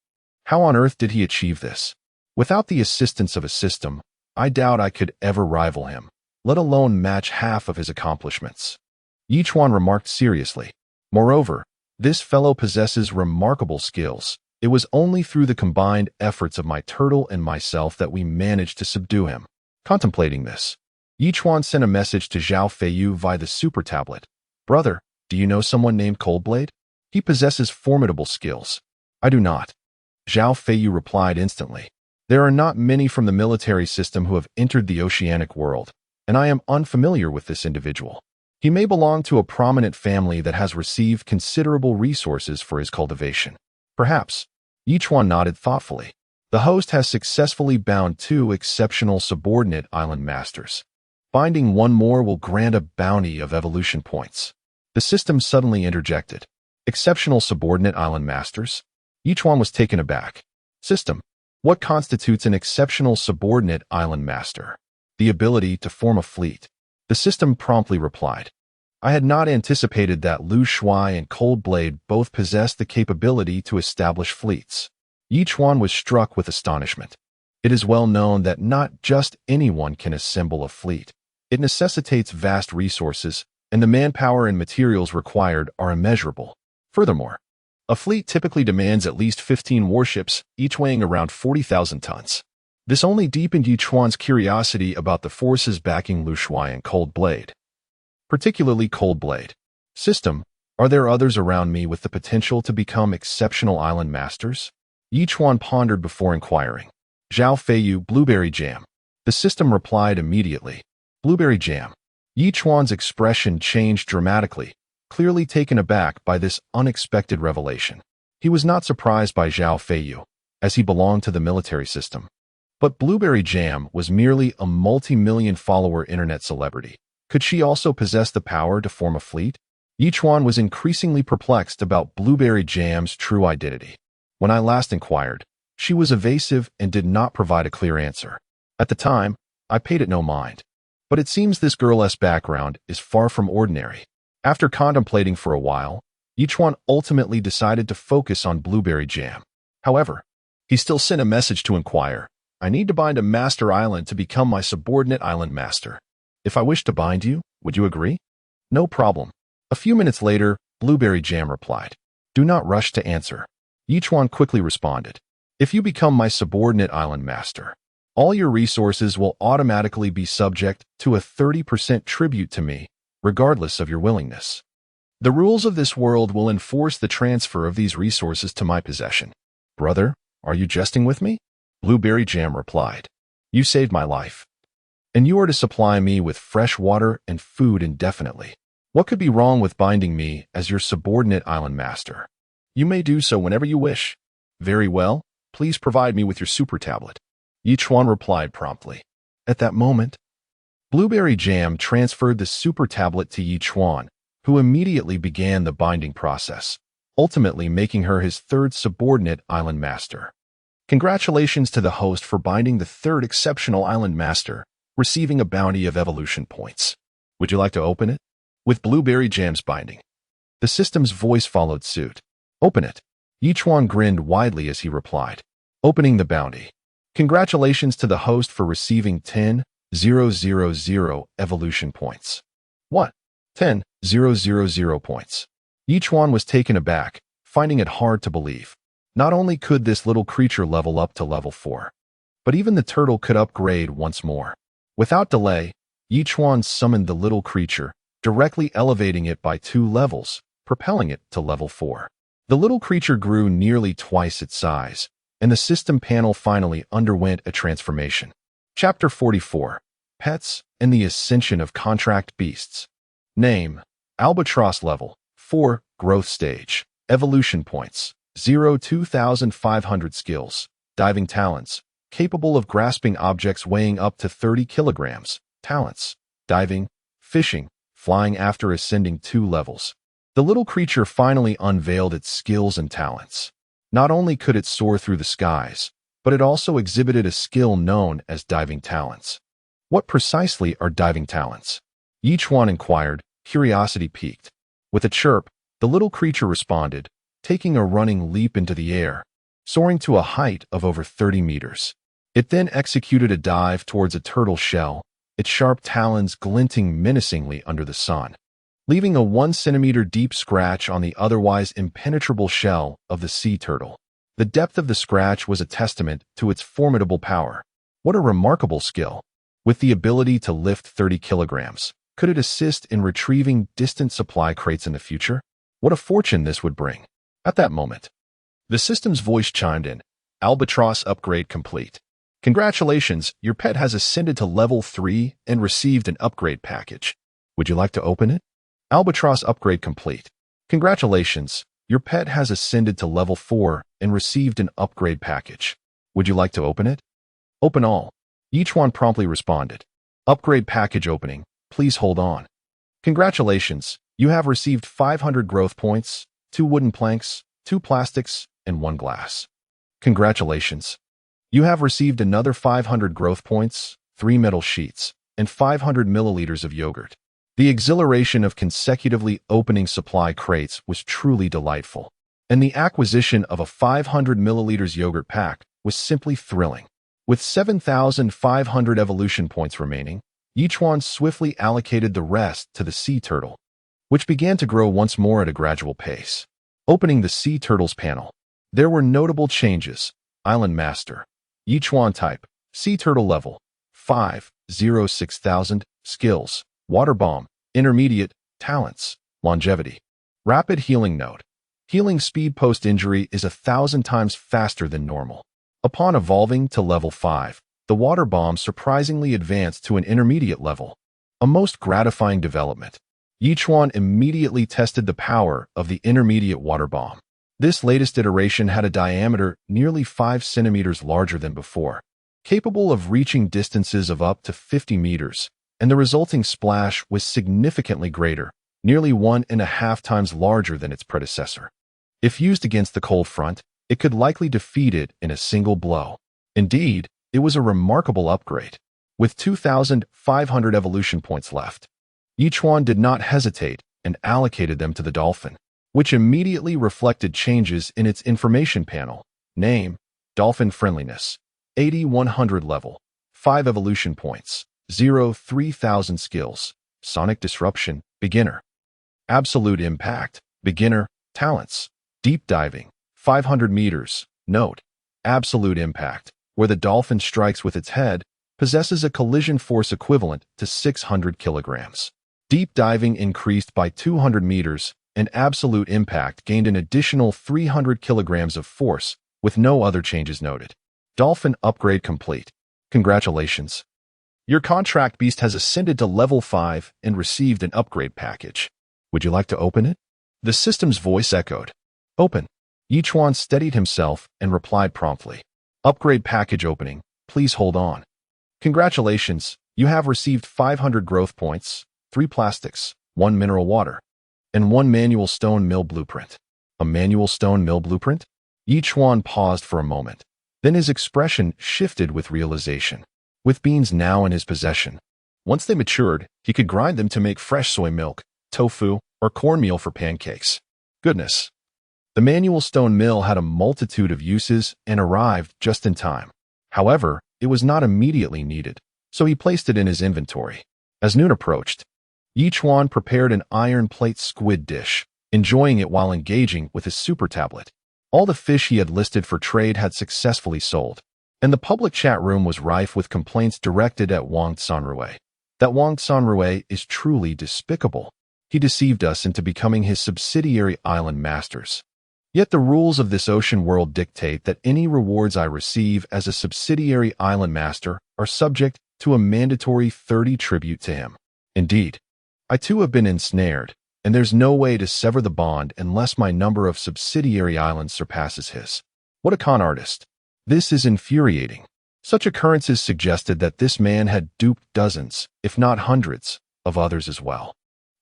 Speaker 1: How on earth did he achieve this? Without the assistance of a system, I doubt I could ever rival him, let alone match half of his accomplishments. Chuan remarked seriously. Moreover, this fellow possesses remarkable skills. It was only through the combined efforts of my turtle and myself that we managed to subdue him. Contemplating this, Chuan sent a message to Zhao Feiyu via the super tablet. "Brother, do you know someone named Cold Blade? He possesses formidable skills." "I do not," Zhao Feiyu replied instantly. "There are not many from the military system who have entered the oceanic world, and I am unfamiliar with this individual. He may belong to a prominent family that has received considerable resources for his cultivation." "Perhaps." Chuan nodded thoughtfully. "The host has successfully bound 2 exceptional subordinate island masters. Binding one more will grant a bounty of evolution points." The system suddenly interjected. "Exceptional subordinate island masters?" Chuan was taken aback. "System, what constitutes an exceptional subordinate island master?" "The ability to form a fleet." The system promptly replied. "I had not anticipated that Lu Shuai and Cold Blade both possessed the capability to establish fleets." Chuan was struck with astonishment. It is well known that not just anyone can assemble a fleet. It necessitates vast resources, and the manpower and materials required are immeasurable. Furthermore, a fleet typically demands at least 15 warships, each weighing around 40,000 tons. This only deepened Chuan's curiosity about the forces backing Lu Shuai and Cold Blade. Particularly Cold Blade. "System, are there others around me with the potential to become exceptional island masters?" Chuan pondered before inquiring. "Zhao Feiyu, blueberry jam." The system replied immediately. "Blueberry jam." Chuan's expression changed dramatically, clearly taken aback by this unexpected revelation. He was not surprised by Zhao Feiyu, as he belonged to the military system. But Blueberry Jam was merely a multi-million follower internet celebrity. Could she also possess the power to form a fleet? Chuan was increasingly perplexed about Blueberry Jam's true identity. When I last inquired, she was evasive and did not provide a clear answer. At the time, I paid it no mind. But it seems this girl's background is far from ordinary. After contemplating for a while, Chuan ultimately decided to focus on Blueberry Jam. However, he still sent a message to inquire. "I need to bind a master island to become my subordinate island master. If I wish to bind you, would you agree?" "No problem." A few minutes later, Blueberry Jam replied. "Do not rush to answer." Chuan quickly responded. "If you become my subordinate island master, all your resources will automatically be subject to a 30% tribute to me, regardless of your willingness. The rules of this world will enforce the transfer of these resources to my possession." "Brother, are you jesting with me?" Blueberry Jam replied. "You saved my life, and you are to supply me with fresh water and food indefinitely. What could be wrong with binding me as your subordinate island master?" "You may do so whenever you wish." "Very well, please provide me with your super tablet." Chuan replied promptly. At that moment, Blueberry Jam transferred the super tablet to Chuan, who immediately began the binding process. ultimately making her his third subordinate island master. Congratulations to the host for binding the third exceptional island master, receiving a bounty of evolution points. Would you like to open it? With blueberry jams binding. The system's voice followed suit. Open it. Chuan grinned widely as he replied, opening the bounty. Congratulations to the host for receiving 10,000 evolution points. What? 10,000 points. Chuan was taken aback, finding it hard to believe. Not only could this little creature level up to level 4, but even the turtle could upgrade once more. Without delay, Chuan summoned the little creature, directly elevating it by 2 levels, propelling it to level 4. The little creature grew nearly twice its size, and the system panel finally underwent a transformation. Chapter 44, Pets and the Ascension of Contract Beasts. Name: Albatross Level 4, Growth Stage. Evolution Points: 2,500 Skills. Diving Talents: capable of grasping objects weighing up to 30 kilograms. Talents: diving, fishing, flying after ascending 2 levels. The little creature finally unveiled its skills and talents. Not only could it soar through the skies, but it also exhibited a skill known as diving talents. What precisely are diving talents? Chuan inquired, curiosity piqued. With a chirp, the little creature responded, taking a running leap into the air, soaring to a height of over 30 meters. It then executed a dive towards a turtle shell, its sharp talons glinting menacingly under the sun, leaving a 1 centimeter deep scratch on the otherwise impenetrable shell of the sea turtle. The depth of the scratch was a testament to its formidable power. What a remarkable skill! With the ability to lift 30 kilograms, could it assist in retrieving distant supply crates in the future? What a fortune this would bring! At that moment, the system's voice chimed in. Albatross upgrade complete. Congratulations, your pet has ascended to level 3 and received an upgrade package. Would you like to open it? Albatross upgrade complete. Congratulations, your pet has ascended to level 4 and received an upgrade package. Would you like to open it? Open all. Chuan promptly responded. Upgrade package opening. Please hold on. Congratulations, you have received 500 growth points, 2 wooden planks, 2 plastics, and 1 glass. Congratulations. You have received another 500 growth points, 3 metal sheets, and 500 milliliters of yogurt. The exhilaration of consecutively opening supply crates was truly delightful, and the acquisition of a 500 milliliters yogurt pack was simply thrilling. With 7,500 evolution points remaining, Chuan swiftly allocated the rest to the sea turtle, which began to grow once more at a gradual pace. Opening the sea turtle's panel, there were notable changes. Island Master. Chuan type. Sea turtle level. 5,06,000. Skills. Water bomb. Intermediate. Talents. Longevity. Rapid healing note. Healing speed post-injury is 1,000 times faster than normal. Upon evolving to level 5, the water bomb surprisingly advanced to an intermediate level. A most gratifying development. Chuan immediately tested the power of the intermediate water bomb. This latest iteration had a diameter nearly 5 centimeters larger than before, capable of reaching distances of up to 50 meters, and the resulting splash was significantly greater, nearly 1.5 times larger than its predecessor. If used against the cold front, it could likely defeat it in a single blow. Indeed, it was a remarkable upgrade. With 2,500 evolution points left, Chuan did not hesitate and allocated them to the dolphin, which immediately reflected changes in its information panel. Name: Dolphin Friendliness, 80-100 level, 5 evolution points, 3,000 skills. Sonic Disruption, Beginner. Absolute Impact, Beginner. Talents: Deep Diving, 500 meters. Note: Absolute Impact, where the dolphin strikes with its head, possesses a collision force equivalent to 600 kilograms. Deep Diving increased by 200 meters, and Absolute Impact gained an additional 300 kilograms of force, with no other changes noted. Dolphin upgrade complete. Congratulations. Your contract beast has ascended to level 5 and received an upgrade package. Would you like to open it? The system's voice echoed. Open. Chuan steadied himself and replied promptly. Upgrade package opening. Please hold on. Congratulations. You have received 500 growth points, 3 plastics, 1 mineral water, and 1 manual stone mill blueprint. A manual stone mill blueprint? Chuan paused for a moment. Then his expression shifted with realization. With beans now in his possession, once they matured, he could grind them to make fresh soy milk, tofu, or cornmeal for pancakes. Goodness! The manual stone mill had a multitude of uses and arrived just in time. However, it was not immediately needed, so he placed it in his inventory. As noon approached, Chuan prepared an iron plate squid dish, enjoying it while engaging with his super tablet. All the fish he had listed for trade had successfully sold, and the public chat room was rife with complaints directed at Wang Sanrui. That Wang Sanrui is truly despicable. He deceived us into becoming his subsidiary island masters. Yet the rules of this ocean world dictate that any rewards I receive as a subsidiary island master are subject to a mandatory 30 tribute to him. Indeed, I too have been ensnared, and there's no way to sever the bond unless my number of subsidiary islands surpasses his. What a con artist. This is infuriating. Such occurrences suggested that this man had duped dozens, if not hundreds, of others as well.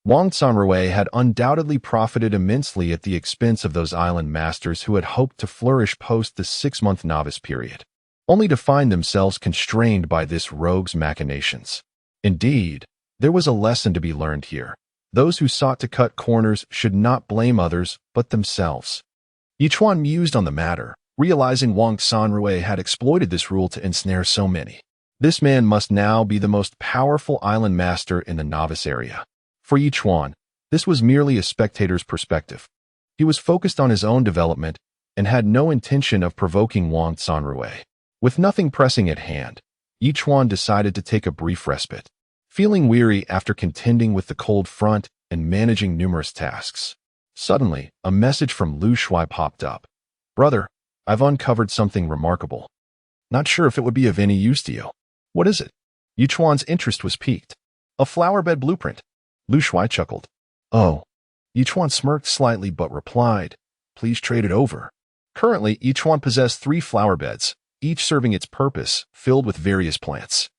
Speaker 1: Wang Sanrui had undoubtedly profited immensely at the expense of those island masters who had hoped to flourish post the 6-month novice period, only to find themselves constrained by this rogue's machinations. Indeed, there was a lesson to be learned here. Those who sought to cut corners should not blame others but themselves. Chuan mused on the matter, realizing Wang Sanrui had exploited this rule to ensnare so many. This man must now be the most powerful island master in the novice area. For Chuan, this was merely a spectator's perspective. He was focused on his own development and had no intention of provoking Wang Sanrui. With nothing pressing at hand, Chuan decided to take a brief respite. Feeling weary after contending with the cold front and managing numerous tasks, suddenly, a message from Lu Shui popped up. "Brother, I've uncovered something remarkable. Not sure if it would be of any use to you." "What is it?" Chuan's interest was piqued. "A flowerbed blueprint." Lu Shui chuckled. "Oh." Chuan smirked slightly but replied, "Please trade it over." Currently, Chuan possessed 3 flower beds, each serving its purpose, filled with various plants.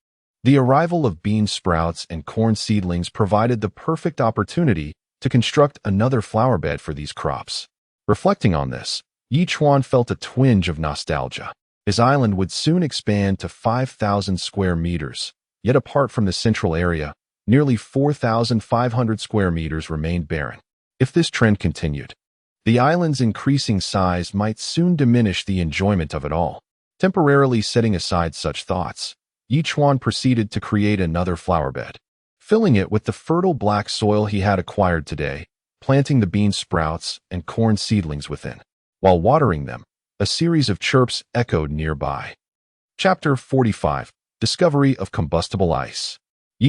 Speaker 1: The arrival of bean sprouts and corn seedlings provided the perfect opportunity to construct another flower bed for these crops. Reflecting on this, Chuan felt a twinge of nostalgia. His island would soon expand to 5,000 square meters, yet apart from the central area, nearly 4,500 square meters remained barren. If this trend continued, the island's increasing size might soon diminish the enjoyment of it all. Temporarily setting aside such thoughts, Chuan proceeded to create another flower bed, filling it with the fertile black soil he had acquired today, planting the bean sprouts and corn seedlings within. While watering them, a series of chirps echoed nearby. Chapter 45: Discovery of Combustible Ice.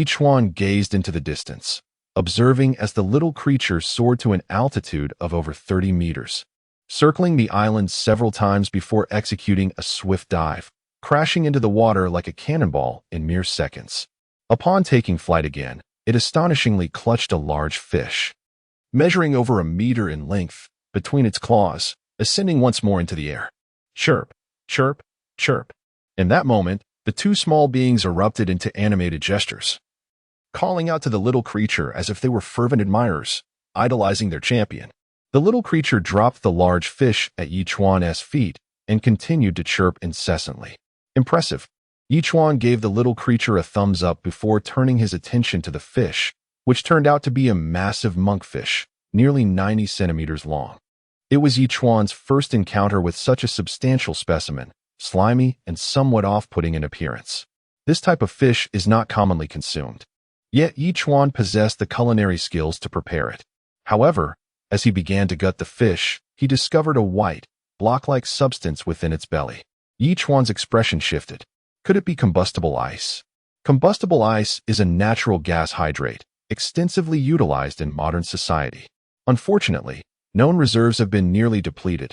Speaker 1: Chuan gazed into the distance, observing as the little creature soared to an altitude of over 30 meters, circling the island several times before executing a swift dive, crashing into the water like a cannonball in mere seconds. Upon taking flight again, it astonishingly clutched a large fish, measuring over a meter in length, between its claws, ascending once more into the air. Chirp, chirp, chirp. In that moment, the 2 small beings erupted into animated gestures, calling out to the little creature as if they were fervent admirers, idolizing their champion. The little creature dropped the large fish at Chuan's feet and continued to chirp incessantly. Impressive. Chuan gave the little creature a thumbs up before turning his attention to the fish, which turned out to be a massive monkfish, nearly 90 centimeters long. It was Chuan's first encounter with such a substantial specimen, slimy and somewhat off-putting in appearance. This type of fish is not commonly consumed, yet Chuan possessed the culinary skills to prepare it. However, as he began to gut the fish, he discovered a white, block-like substance within its belly. Chuan's expression shifted. Could it be combustible ice? Combustible ice is a natural gas hydrate, extensively utilized in modern society. Unfortunately, known reserves have been nearly depleted,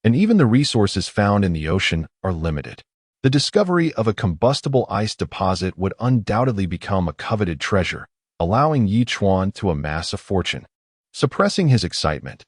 Speaker 1: and even the resources found in the ocean are limited. The discovery of a combustible ice deposit would undoubtedly become a coveted treasure, allowing Chuan to amass a fortune. Suppressing his excitement,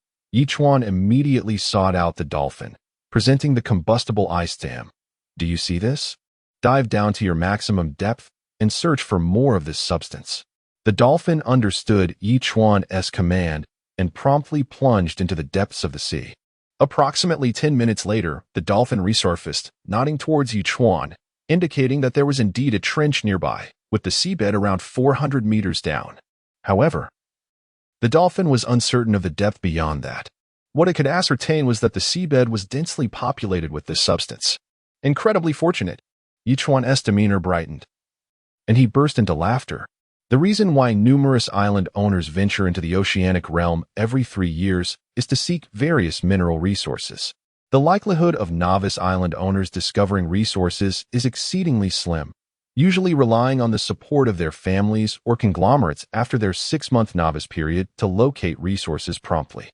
Speaker 1: Chuan immediately sought out the dolphin, presenting the combustible ice to him. "Do you see this? Dive down to your maximum depth and search for more of this substance." The dolphin understood Chuan's command and promptly plunged into the depths of the sea. Approximately 10 minutes later, the dolphin resurfaced, nodding towards Chuan, indicating that there was indeed a trench nearby, with the seabed around 400 meters down. However, the dolphin was uncertain of the depth beyond that. What it could ascertain was that the seabed was densely populated with this substance. Incredibly fortunate. Chuan's demeanor brightened, and he burst into laughter. The reason why numerous island owners venture into the oceanic realm every 3 years is to seek various mineral resources. The likelihood of novice island owners discovering resources is exceedingly slim, usually relying on the support of their families or conglomerates after their 6-month novice period to locate resources promptly.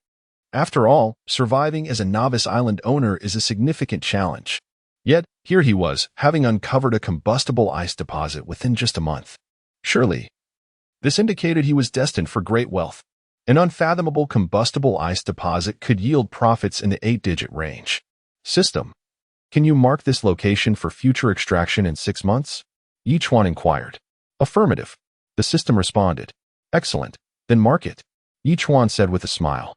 Speaker 1: After all, surviving as a novice island owner is a significant challenge. Yet, here he was, having uncovered a combustible ice deposit within just a month. Surely, this indicated he was destined for great wealth. An unfathomable combustible ice deposit could yield profits in the 8-digit range. System, can you mark this location for future extraction in 6 months? Chuan inquired. Affirmative. The system responded. Excellent. Then mark it. Chuan said with a smile.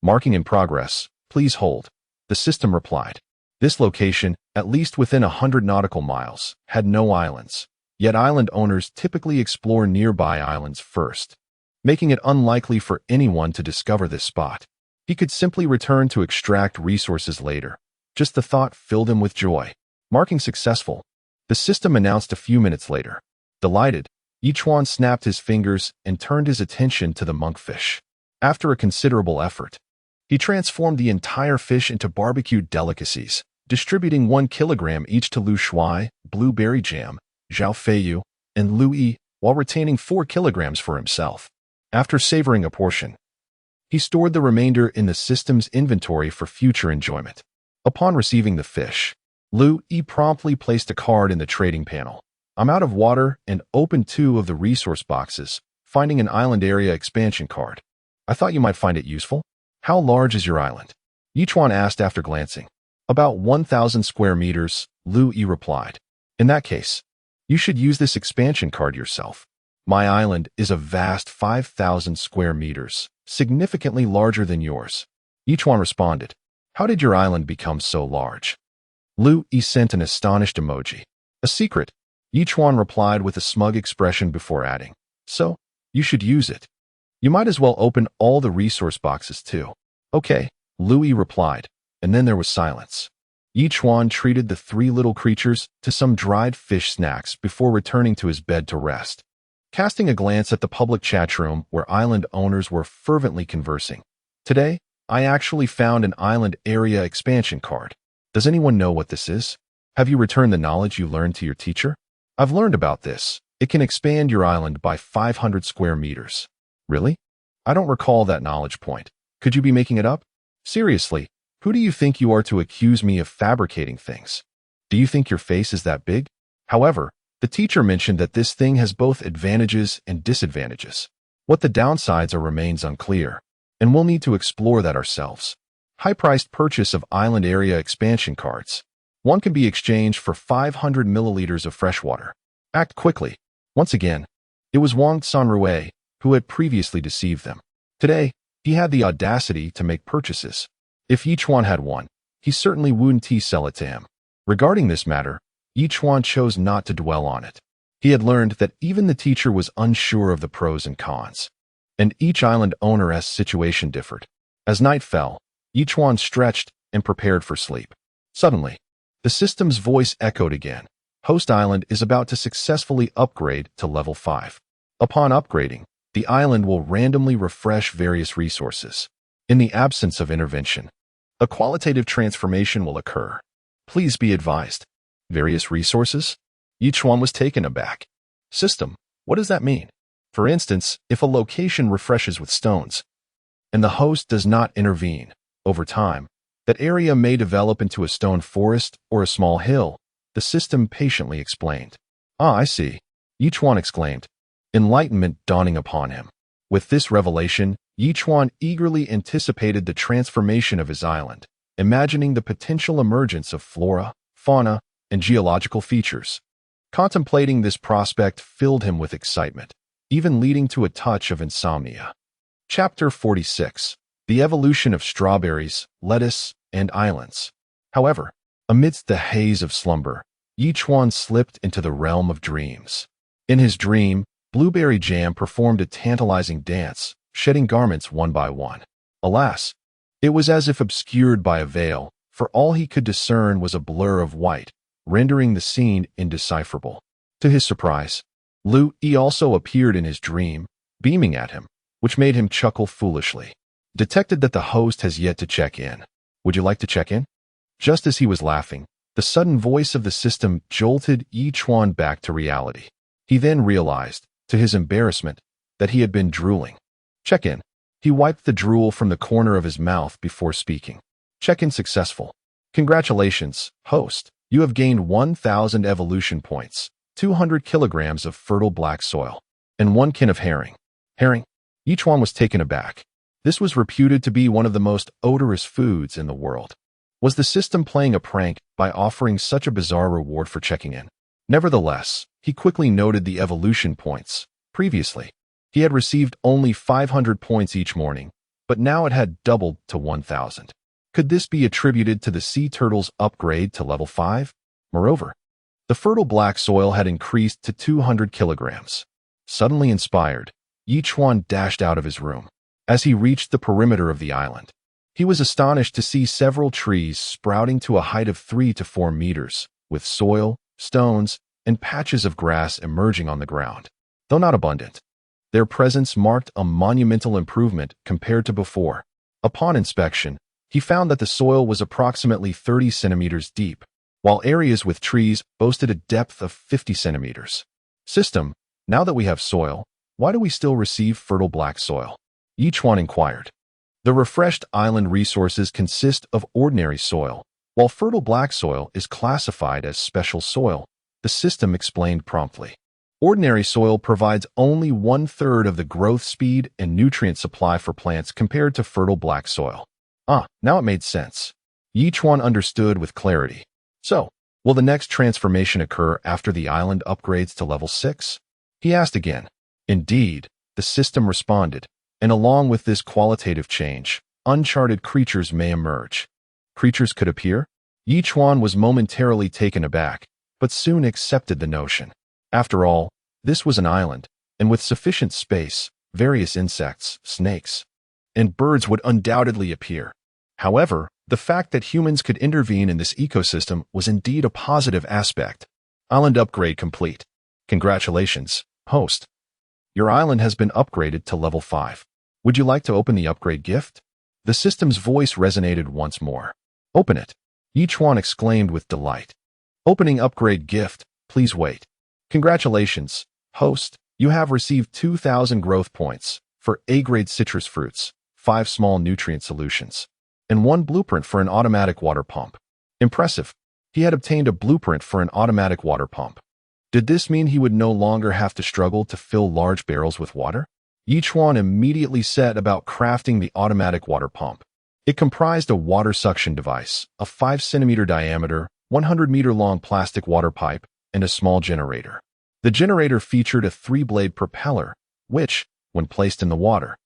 Speaker 1: Marking in progress. Please hold. The system replied. This location, at least within 100 nautical miles, had no islands. Yet island owners typically explore nearby islands first, making it unlikely for anyone to discover this spot. He could simply return to extract resources later. Just the thought filled him with joy. Marking successful. The system announced a few minutes later. Delighted, Chuan snapped his fingers and turned his attention to the monkfish. After a considerable effort, he transformed the entire fish into barbecued delicacies, distributing 1 kilogram each to Lu Shuai, blueberry jam, Zhao Feiyu, and Lu Yi, while retaining 4 kilograms for himself. After savoring a portion, he stored the remainder in the system's inventory for future enjoyment. Upon receiving the fish, Lu Yi promptly placed a card in the trading panel. I'm out of water and opened 2 of the resource boxes, finding an island area expansion card. I thought you might find it useful. How large is your island? Chuan asked after glancing. About 1,000 square meters, Lu Yi replied. In that case, you should use this expansion card yourself. My island is a vast 5,000 square meters, significantly larger than yours. Chuan responded. How did your island become so large? Lu Yi sent an astonished emoji. A secret. Chuan replied with a smug expression before adding. So, you should use it. You might as well open all the resource boxes too. Okay, Lu Yi replied, and then there was silence. Chuan treated the 3 little creatures to some dried fish snacks before returning to his bed to rest. Casting a glance at the public chat room where island owners were fervently conversing. Today, I actually found an island area expansion card. Does anyone know what this is? Have you returned the knowledge you learned to your teacher? I've learned about this. It can expand your island by 500 square meters. Really? I don't recall that knowledge point. Could you be making it up? Seriously, who do you think you are to accuse me of fabricating things? Do you think your face is that big? However, the teacher mentioned that this thing has both advantages and disadvantages. What the downsides are remains unclear, and we'll need to explore that ourselves. High-priced purchase of island area expansion cards. One can be exchanged for 500 milliliters of fresh water. Act quickly. Once again, it was Wang Sanrui who had previously deceived them. Today, he had the audacity to make purchases. If Chuan had one, he certainly wouldn't sell it to him. Regarding this matter, Chuan chose not to dwell on it. He had learned that even the teacher was unsure of the pros and cons, and each island owner's situation differed. As night fell, Chuan stretched and prepared for sleep. Suddenly, the system's voice echoed again. Host Island is about to successfully upgrade to level 5. Upon upgrading, the island will randomly refresh various resources. In the absence of intervention, a qualitative transformation will occur. Please be advised. Various resources? Chuan was taken aback. System, what does that mean? For instance, if a location refreshes with stones, and the host does not intervene, over time, that area may develop into a stone forest or a small hill, the system patiently explained. Ah, I see. Chuan exclaimed, enlightenment dawning upon him. With this revelation, Chuan eagerly anticipated the transformation of his island, imagining the potential emergence of flora, fauna, and geological features. Contemplating this prospect filled him with excitement, even leading to a touch of insomnia. Chapter 46. The Evolution of Strawberries, Lettuce, and Islands. However, amidst the haze of slumber, Chuan slipped into the realm of dreams. In his dream, Blueberry Jam performed a tantalizing dance, shedding garments one by one. Alas, it was as if obscured by a veil, for all he could discern was a blur of white, rendering the scene indecipherable. To his surprise, Lu-E also appeared in his dream, beaming at him, which made him chuckle foolishly. Detected that the host has yet to check in. Would you like to check in? Just as he was laughing, the sudden voice of the system jolted Chuan back to reality. He then realized, to his embarrassment, that he had been drooling. Check in. He wiped the drool from the corner of his mouth before speaking. Check-in successful. Congratulations, host. You have gained 1,000 evolution points, 200 kilograms of fertile black soil, and 1 kin of herring. Herring? Chuan was taken aback. This was reputed to be one of the most odorous foods in the world. Was the system playing a prank by offering such a bizarre reward for checking in? Nevertheless, he quickly noted the evolution points. Previously, he had received only 500 points each morning, but now it had doubled to 1,000. Could this be attributed to the sea turtle's upgrade to level 5? Moreover, the fertile black soil had increased to 200 kilograms. Suddenly inspired, Chuan dashed out of his room. As he reached the perimeter of the island, he was astonished to see several trees sprouting to a height of 3 to 4 meters, with soil, stones, and patches of grass emerging on the ground. Though not abundant, their presence marked a monumental improvement compared to before. Upon inspection, he found that the soil was approximately 30 centimeters deep, while areas with trees boasted a depth of 50 centimeters. System, now that we have soil, why do we still receive fertile black soil? Chuan inquired. The refreshed island resources consist of ordinary soil, while fertile black soil is classified as special soil, the system explained promptly. Ordinary soil provides only 1/3 of the growth speed and nutrient supply for plants compared to fertile black soil. Now it made sense. Chuan understood with clarity. So, will the next transformation occur after the island upgrades to level 6? He asked again. Indeed, the system responded, and along with this qualitative change, uncharted creatures may emerge. Creatures could appear? Chuan was momentarily taken aback, but soon accepted the notion. After all, this was an island, and with sufficient space, various insects, snakes, and birds would undoubtedly appear. However, the fact that humans could intervene in this ecosystem was indeed a positive aspect. Island upgrade complete. Congratulations, host. Your island has been upgraded to level 5. Would you like to open the upgrade gift? The system's voice resonated once more. Open it. Chuan exclaimed with delight. Opening upgrade gift, please wait. Congratulations, host. You have received 2,000 growth points for A-grade citrus fruits, 5 small nutrient solutions, and 1 blueprint for an automatic water pump. Impressive. He had obtained a blueprint for an automatic water pump. Did this mean he would no longer have to struggle to fill large barrels with water? Chuan immediately set about crafting the automatic water pump. It comprised a water suction device, a 5-centimeter diameter, 100-meter-long plastic water pipe, and a small generator. The generator featured a 3-blade propeller, which, when placed in the water,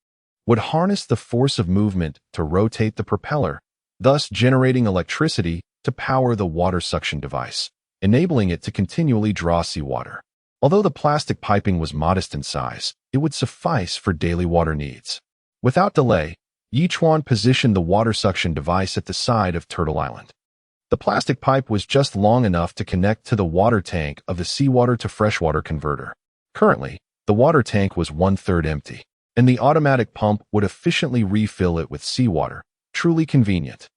Speaker 1: would harness the force of movement to rotate the propeller, thus generating electricity to power the water suction device, enabling it to continually draw seawater. Although the plastic piping was modest in size, it would suffice for daily water needs. Without delay, Chuan positioned the water suction device at the side of Turtle Island. The plastic pipe was just long enough to connect to the water tank of the seawater to freshwater converter. Currently, the water tank was 1/3 empty, and the automatic pump would efficiently refill it with seawater. Truly convenient.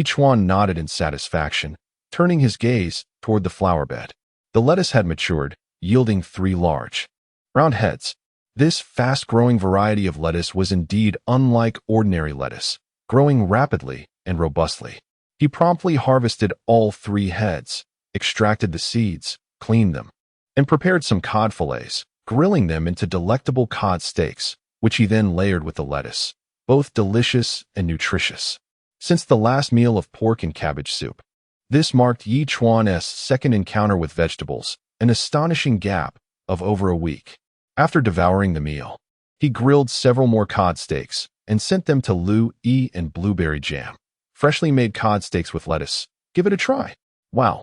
Speaker 1: Chuan nodded in satisfaction, turning his gaze toward the flower bed. The lettuce had matured, yielding 3 large, round heads. This fast-growing variety of lettuce was indeed unlike ordinary lettuce, growing rapidly and robustly. He promptly harvested all 3 heads, extracted the seeds, cleaned them, and prepared some cod fillets, grilling them into delectable cod steaks, which he then layered with the lettuce, both delicious and nutritious. Since the last meal of pork and cabbage soup, this marked Chuan's second encounter with vegetables, an astonishing gap of over a week. After devouring the meal, He grilled several more cod steaks and sent them to Lu E and blueberry jam. Freshly made cod steaks with lettuce. Give it a try. Wow.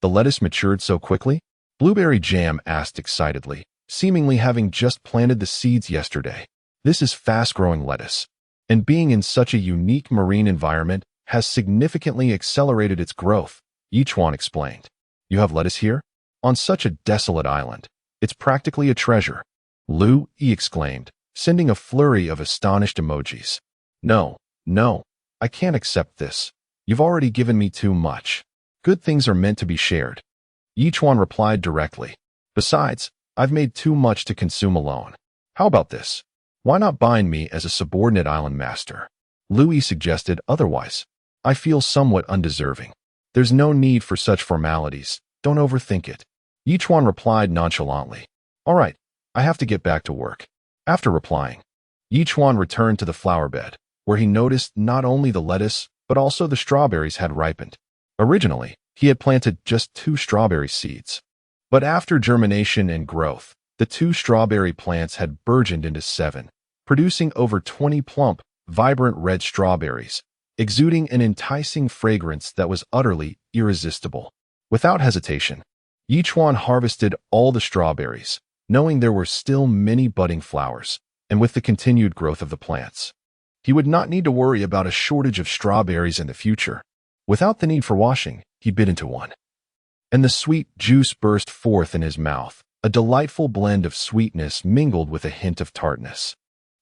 Speaker 1: The lettuce matured so quickly? Blueberry jam asked excitedly, seemingly having just planted the seeds yesterday. This is fast-growing lettuce, and being in such a unique marine environment has significantly accelerated its growth, Chuan explained. You have lettuce here? On such a desolate island. It's practically a treasure. Lu E exclaimed, sending a flurry of astonished emojis. No, I can't accept this. You've already given me too much. Good things are meant to be shared. Chuan replied directly. Besides, I've made too much to consume alone. How about this? Why not bind me as a subordinate island master? Louis suggested otherwise. I feel somewhat undeserving. There's no need for such formalities. Don't overthink it. Chuan replied nonchalantly. All right, I have to get back to work. After replying, Chuan returned to the flower bed, where he noticed not only the lettuce, but also the strawberries had ripened. Originally, he had planted just 2 strawberry seeds. But after germination and growth, the 2 strawberry plants had burgeoned into 7, producing over 20 plump, vibrant red strawberries, exuding an enticing fragrance that was utterly irresistible. Without hesitation, Chuan harvested all the strawberries, knowing there were still many budding flowers, and with the continued growth of the plants, he would not need to worry about a shortage of strawberries in the future. Without the need for washing, he bit into one, and the sweet juice burst forth in his mouth, a delightful blend of sweetness mingled with a hint of tartness.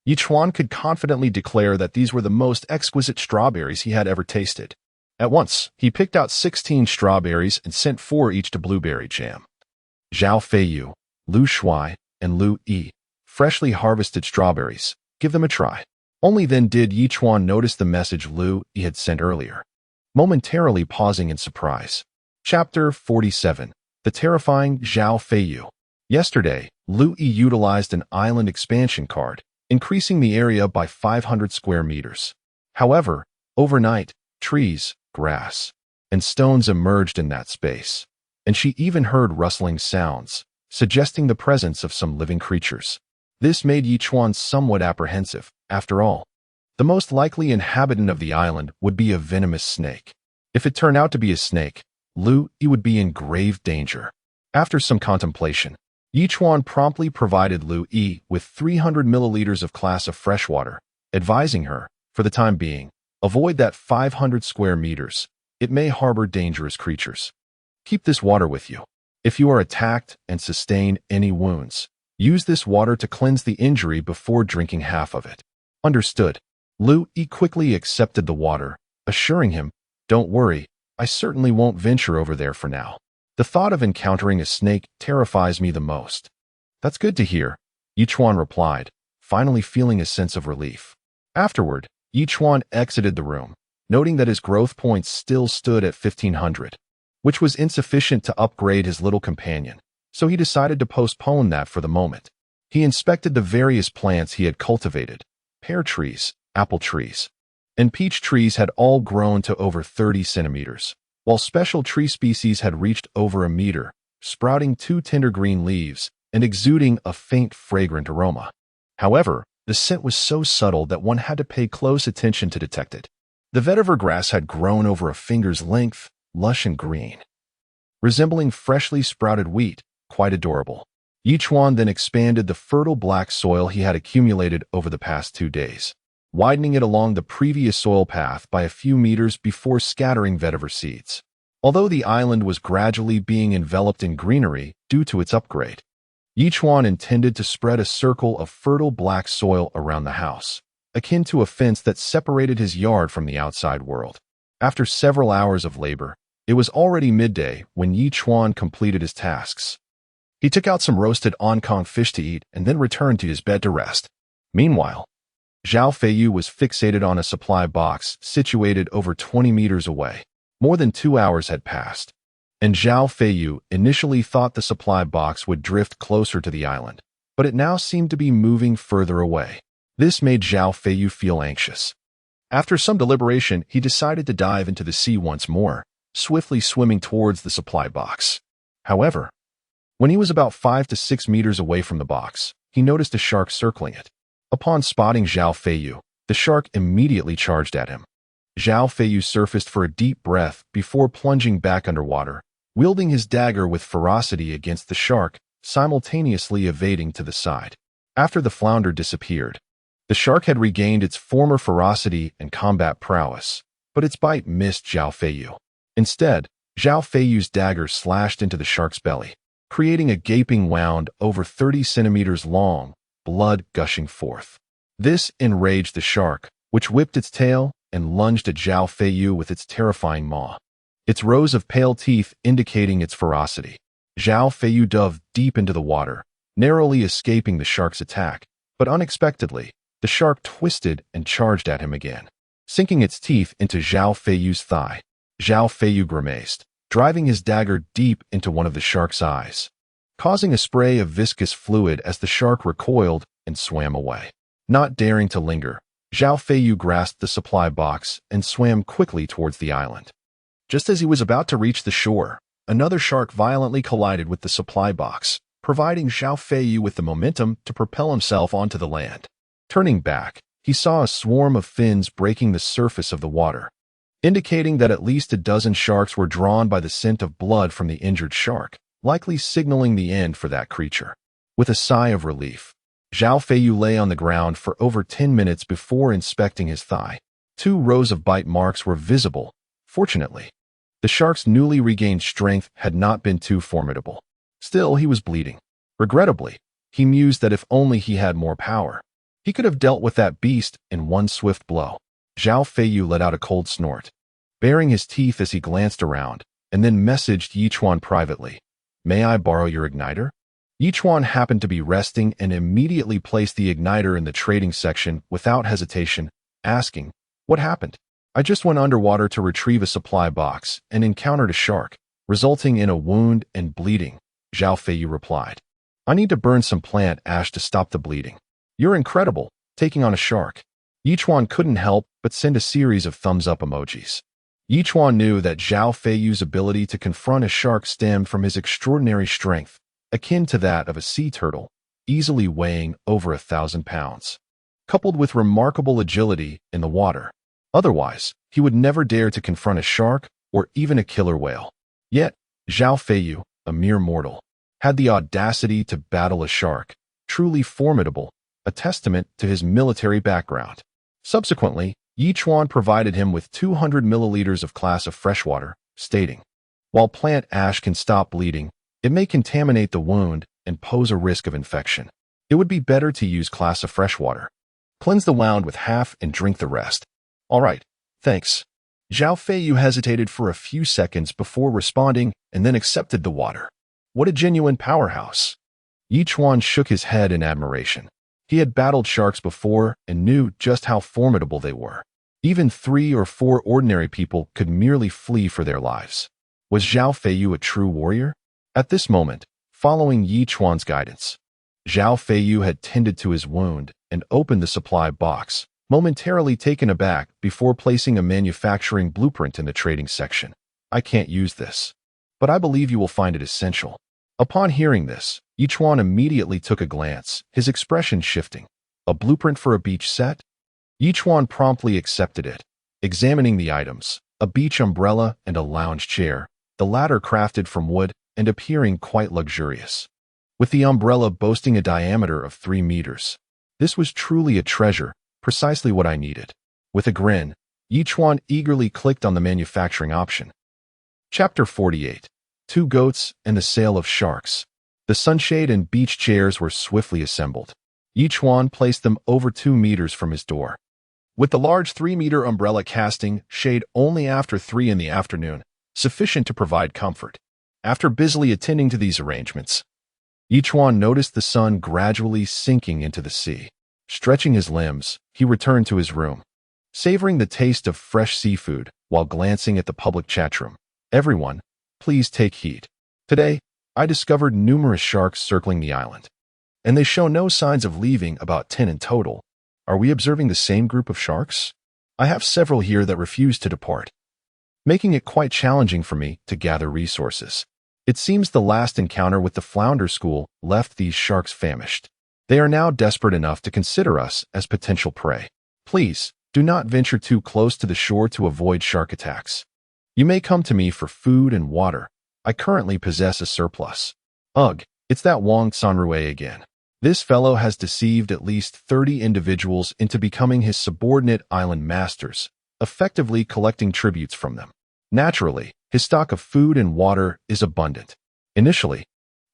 Speaker 1: Chuan could confidently declare that these were the most exquisite strawberries he had ever tasted. At once, he picked out 16 strawberries and sent 4 each to blueberry jam. Zhao Feiyu, Lu Shuai, and Lu Yi, freshly harvested strawberries. Give them a try. Only then did Chuan notice the message Lu Yi had sent earlier, momentarily pausing in surprise. Chapter 47. The Terrifying Zhao Feiyu. Yesterday, Lu Yi utilized an island expansion card, increasing the area by 500 square meters. However, overnight, trees, grass, and stones emerged in that space, and she even heard rustling sounds, suggesting the presence of some living creatures. This made Chuan somewhat apprehensive. After all, the most likely inhabitant of the island would be a venomous snake. If it turned out to be a snake, Lu Yi would be in grave danger. After some contemplation, Chuan promptly provided Lu Yi with 300 milliliters of class of fresh water, advising her, for the time being, avoid that 500 square meters. It may harbor dangerous creatures. Keep this water with you. If you are attacked and sustain any wounds, use this water to cleanse the injury before drinking half of it. Understood. Lu Yi quickly accepted the water, assuring him, Don't worry, I certainly won't venture over there for now. The thought of encountering a snake terrifies me the most. That's good to hear, Chuan replied, finally feeling a sense of relief. Afterward, Chuan exited the room, noting that his growth points still stood at 1500, which was insufficient to upgrade his little companion, so he decided to postpone that for the moment. He inspected the various plants he had cultivated. Pear trees, apple trees, and peach trees had all grown to over 30 centimeters, while special tree species had reached over a meter, sprouting 2 tender green leaves and exuding a faint fragrant aroma. However, the scent was so subtle that one had to pay close attention to detect it. The vetiver grass had grown over a finger's length, lush and green, resembling freshly sprouted wheat, quite adorable. Chuan then expanded the fertile black soil he had accumulated over the past 2 days, widening it along the previous soil path by a few meters before scattering vetiver seeds. Although the island was gradually being enveloped in greenery due to its upgrade, Chuan intended to spread a circle of fertile black soil around the house, akin to a fence that separated his yard from the outside world. After several hours of labor, it was already midday when Chuan completed his tasks. He took out some roasted oncong fish to eat and then returned to his bed to rest. Meanwhile, Zhao Feiyu was fixated on a supply box situated over 20 meters away. More than 2 hours had passed, and Zhao Feiyu initially thought the supply box would drift closer to the island, but it now seemed to be moving further away. This made Zhao Feiyu feel anxious. After some deliberation, he decided to dive into the sea once more, swiftly swimming towards the supply box. However, when he was about 5 to 6 meters away from the box, he noticed a shark circling it. Upon spotting Zhao Feiyu, the shark immediately charged at him. Zhao Feiyu surfaced for a deep breath before plunging back underwater, wielding his dagger with ferocity against the shark, simultaneously evading to the side. After the flounder disappeared, the shark had regained its former ferocity and combat prowess, but its bite missed Zhao Feiyu. Instead, Zhao Feiyu's dagger slashed into the shark's belly, creating a gaping wound over 30 centimeters long, blood gushing forth. This enraged the shark, which whipped its tail and lunged at Zhao Feiyu with its terrifying maw, its rows of pale teeth indicating its ferocity. Zhao Feiyu dove deep into the water, narrowly escaping the shark's attack, but unexpectedly, the shark twisted and charged at him again, sinking its teeth into Zhao Feiyu's thigh. Zhao Feiyu grimaced, driving his dagger deep into one of the shark's eyes, causing a spray of viscous fluid as the shark recoiled and swam away. Not daring to linger, Zhao Feiyu grasped the supply box and swam quickly towards the island. Just as he was about to reach the shore, another shark violently collided with the supply box, providing Zhao Feiyu with the momentum to propel himself onto the land. Turning back, he saw a swarm of fins breaking the surface of the water, indicating that at least a dozen sharks were drawn by the scent of blood from the injured shark, likely signaling the end for that creature. With a sigh of relief, Zhao Feiyu lay on the ground for over 10 minutes before inspecting his thigh. 2 rows of bite marks were visible. Fortunately, the shark's newly regained strength had not been too formidable. Still, he was bleeding. Regrettably, he mused that if only he had more power, he could have dealt with that beast in one swift blow. Zhao Feiyu let out a cold snort, baring his teeth as he glanced around, and then messaged Chuan privately. "May I borrow your igniter?" Chuan happened to be resting and immediately placed the igniter in the trading section without hesitation, asking, "What happened?" "I just went underwater to retrieve a supply box and encountered a shark, resulting in a wound and bleeding," Zhao Feiyu replied. "I need to burn some plant ash to stop the bleeding." "You're incredible, taking on a shark." Chuan couldn't help but send a series of thumbs-up emojis. Chuan knew that Zhao Feiyu's ability to confront a shark stemmed from his extraordinary strength, akin to that of a sea turtle, easily weighing over 1,000 pounds, coupled with remarkable agility in the water. Otherwise, he would never dare to confront a shark or even a killer whale. Yet, Zhao Feiyu, a mere mortal, had the audacity to battle a shark, truly formidable, a testament to his military background. Subsequently, Chuan provided him with 200 milliliters of class of freshwater, stating, "While plant ash can stop bleeding, it may contaminate the wound and pose a risk of infection. It would be better to use class of freshwater. Cleanse the wound with half and drink the rest." "All right, thanks." Zhao Feiyu hesitated for a few seconds before responding and then accepted the water. What a genuine powerhouse. Chuan shook his head in admiration. He had battled sharks before and knew just how formidable they were. Even 3 or 4 ordinary people could merely flee for their lives. Was Zhao Feiyu a true warrior? At this moment, following Chuan's guidance, Zhao Feiyu had tended to his wound and opened the supply box, momentarily taken aback before placing a manufacturing blueprint in the trading section. "I can't use this, but I believe you will find it essential." Upon hearing this, Chuan immediately took a glance, his expression shifting. "A blueprint for a beach set?" Chuan promptly accepted it, examining the items, a beach umbrella and a lounge chair, the latter crafted from wood and appearing quite luxurious, with the umbrella boasting a diameter of 3 meters. This was truly a treasure, precisely what I needed. With a grin, Chuan eagerly clicked on the manufacturing option. Chapter 48. 2 goats and the sale of sharks. The sunshade and beach chairs were swiftly assembled. Chuan placed them over 2 meters from his door, with the large 3-meter umbrella casting shade only after 3 in the afternoon, sufficient to provide comfort. After busily attending to these arrangements, Chuan noticed the sun gradually sinking into the sea. Stretching his limbs, he returned to his room, savoring the taste of fresh seafood while glancing at the public chat room. "Everyone, please take heed. Today, I discovered numerous sharks circling the island, and they show no signs of leaving, about 10 in total. Are we observing the same group of sharks? I have several here that refuse to depart, making it quite challenging for me to gather resources. It seems the last encounter with the flounder school left these sharks famished." They are now desperate enough to consider us as potential prey. Please, do not venture too close to the shore to avoid shark attacks. You may come to me for food and water. I currently possess a surplus. Ugh, it's that Wang Sanrui again. This fellow has deceived at least 30 individuals into becoming his subordinate island masters, effectively collecting tributes from them. Naturally, his stock of food and water is abundant. Initially,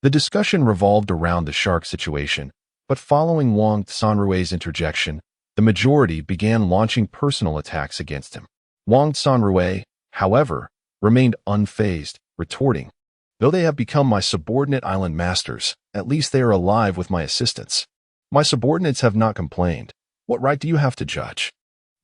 Speaker 1: the discussion revolved around the shark situation, but following Wang Sanrui's interjection, the majority began launching personal attacks against him. Wang Sanrui, however, remained unfazed, retorting, "Though they have become my subordinate island masters, at least they are alive with my assistance. My subordinates have not complained. What right do you have to judge?"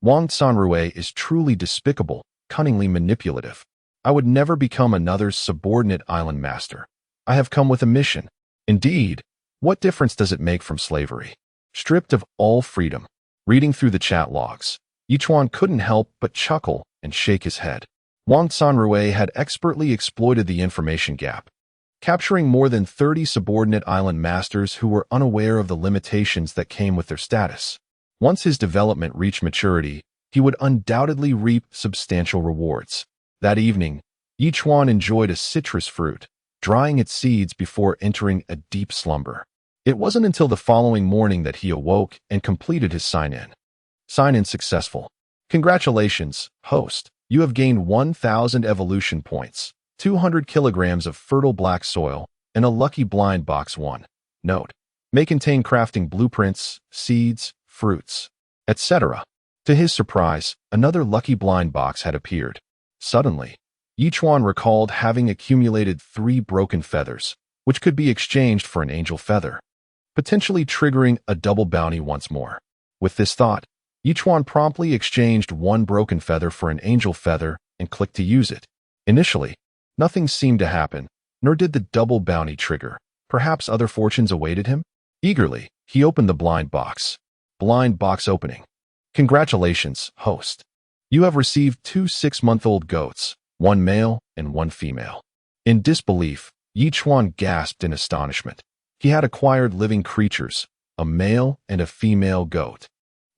Speaker 1: Wang Sanrui is truly despicable, cunningly manipulative. I would never become another subordinate island master. I have come with a mission. Indeed, what difference does it make from slavery? Stripped of all freedom. Reading through the chat logs, Chuan couldn't help but chuckle and shake his head. Wang Sanrui had expertly exploited the information gap, capturing more than 30 subordinate island masters who were unaware of the limitations that came with their status. Once his development reached maturity, he would undoubtedly reap substantial rewards. That evening, Chuan enjoyed a citrus fruit, drying its seeds before entering a deep slumber. It wasn't until the following morning that he awoke and completed his sign-in. Sign-in successful. Congratulations, host. You have gained 1,000 evolution points, 200 kilograms of fertile black soil, and a lucky blind box 1. Note: may contain crafting blueprints, seeds, fruits, etc. To his surprise, another lucky blind box had appeared. Suddenly, Chuan recalled having accumulated 3 broken feathers, which could be exchanged for an angel feather, potentially triggering a double bounty once more. With this thought, Chuan promptly exchanged 1 broken feather for an angel feather and clicked to use it. Initially, nothing seemed to happen, nor did the double bounty trigger. Perhaps other fortunes awaited him? Eagerly, he opened the blind box. Blind box opening. Congratulations, host. You have received 2 6-month-old goats, 1 male and 1 female. In disbelief, Chuan gasped in astonishment. He had acquired living creatures, a male and a female goat.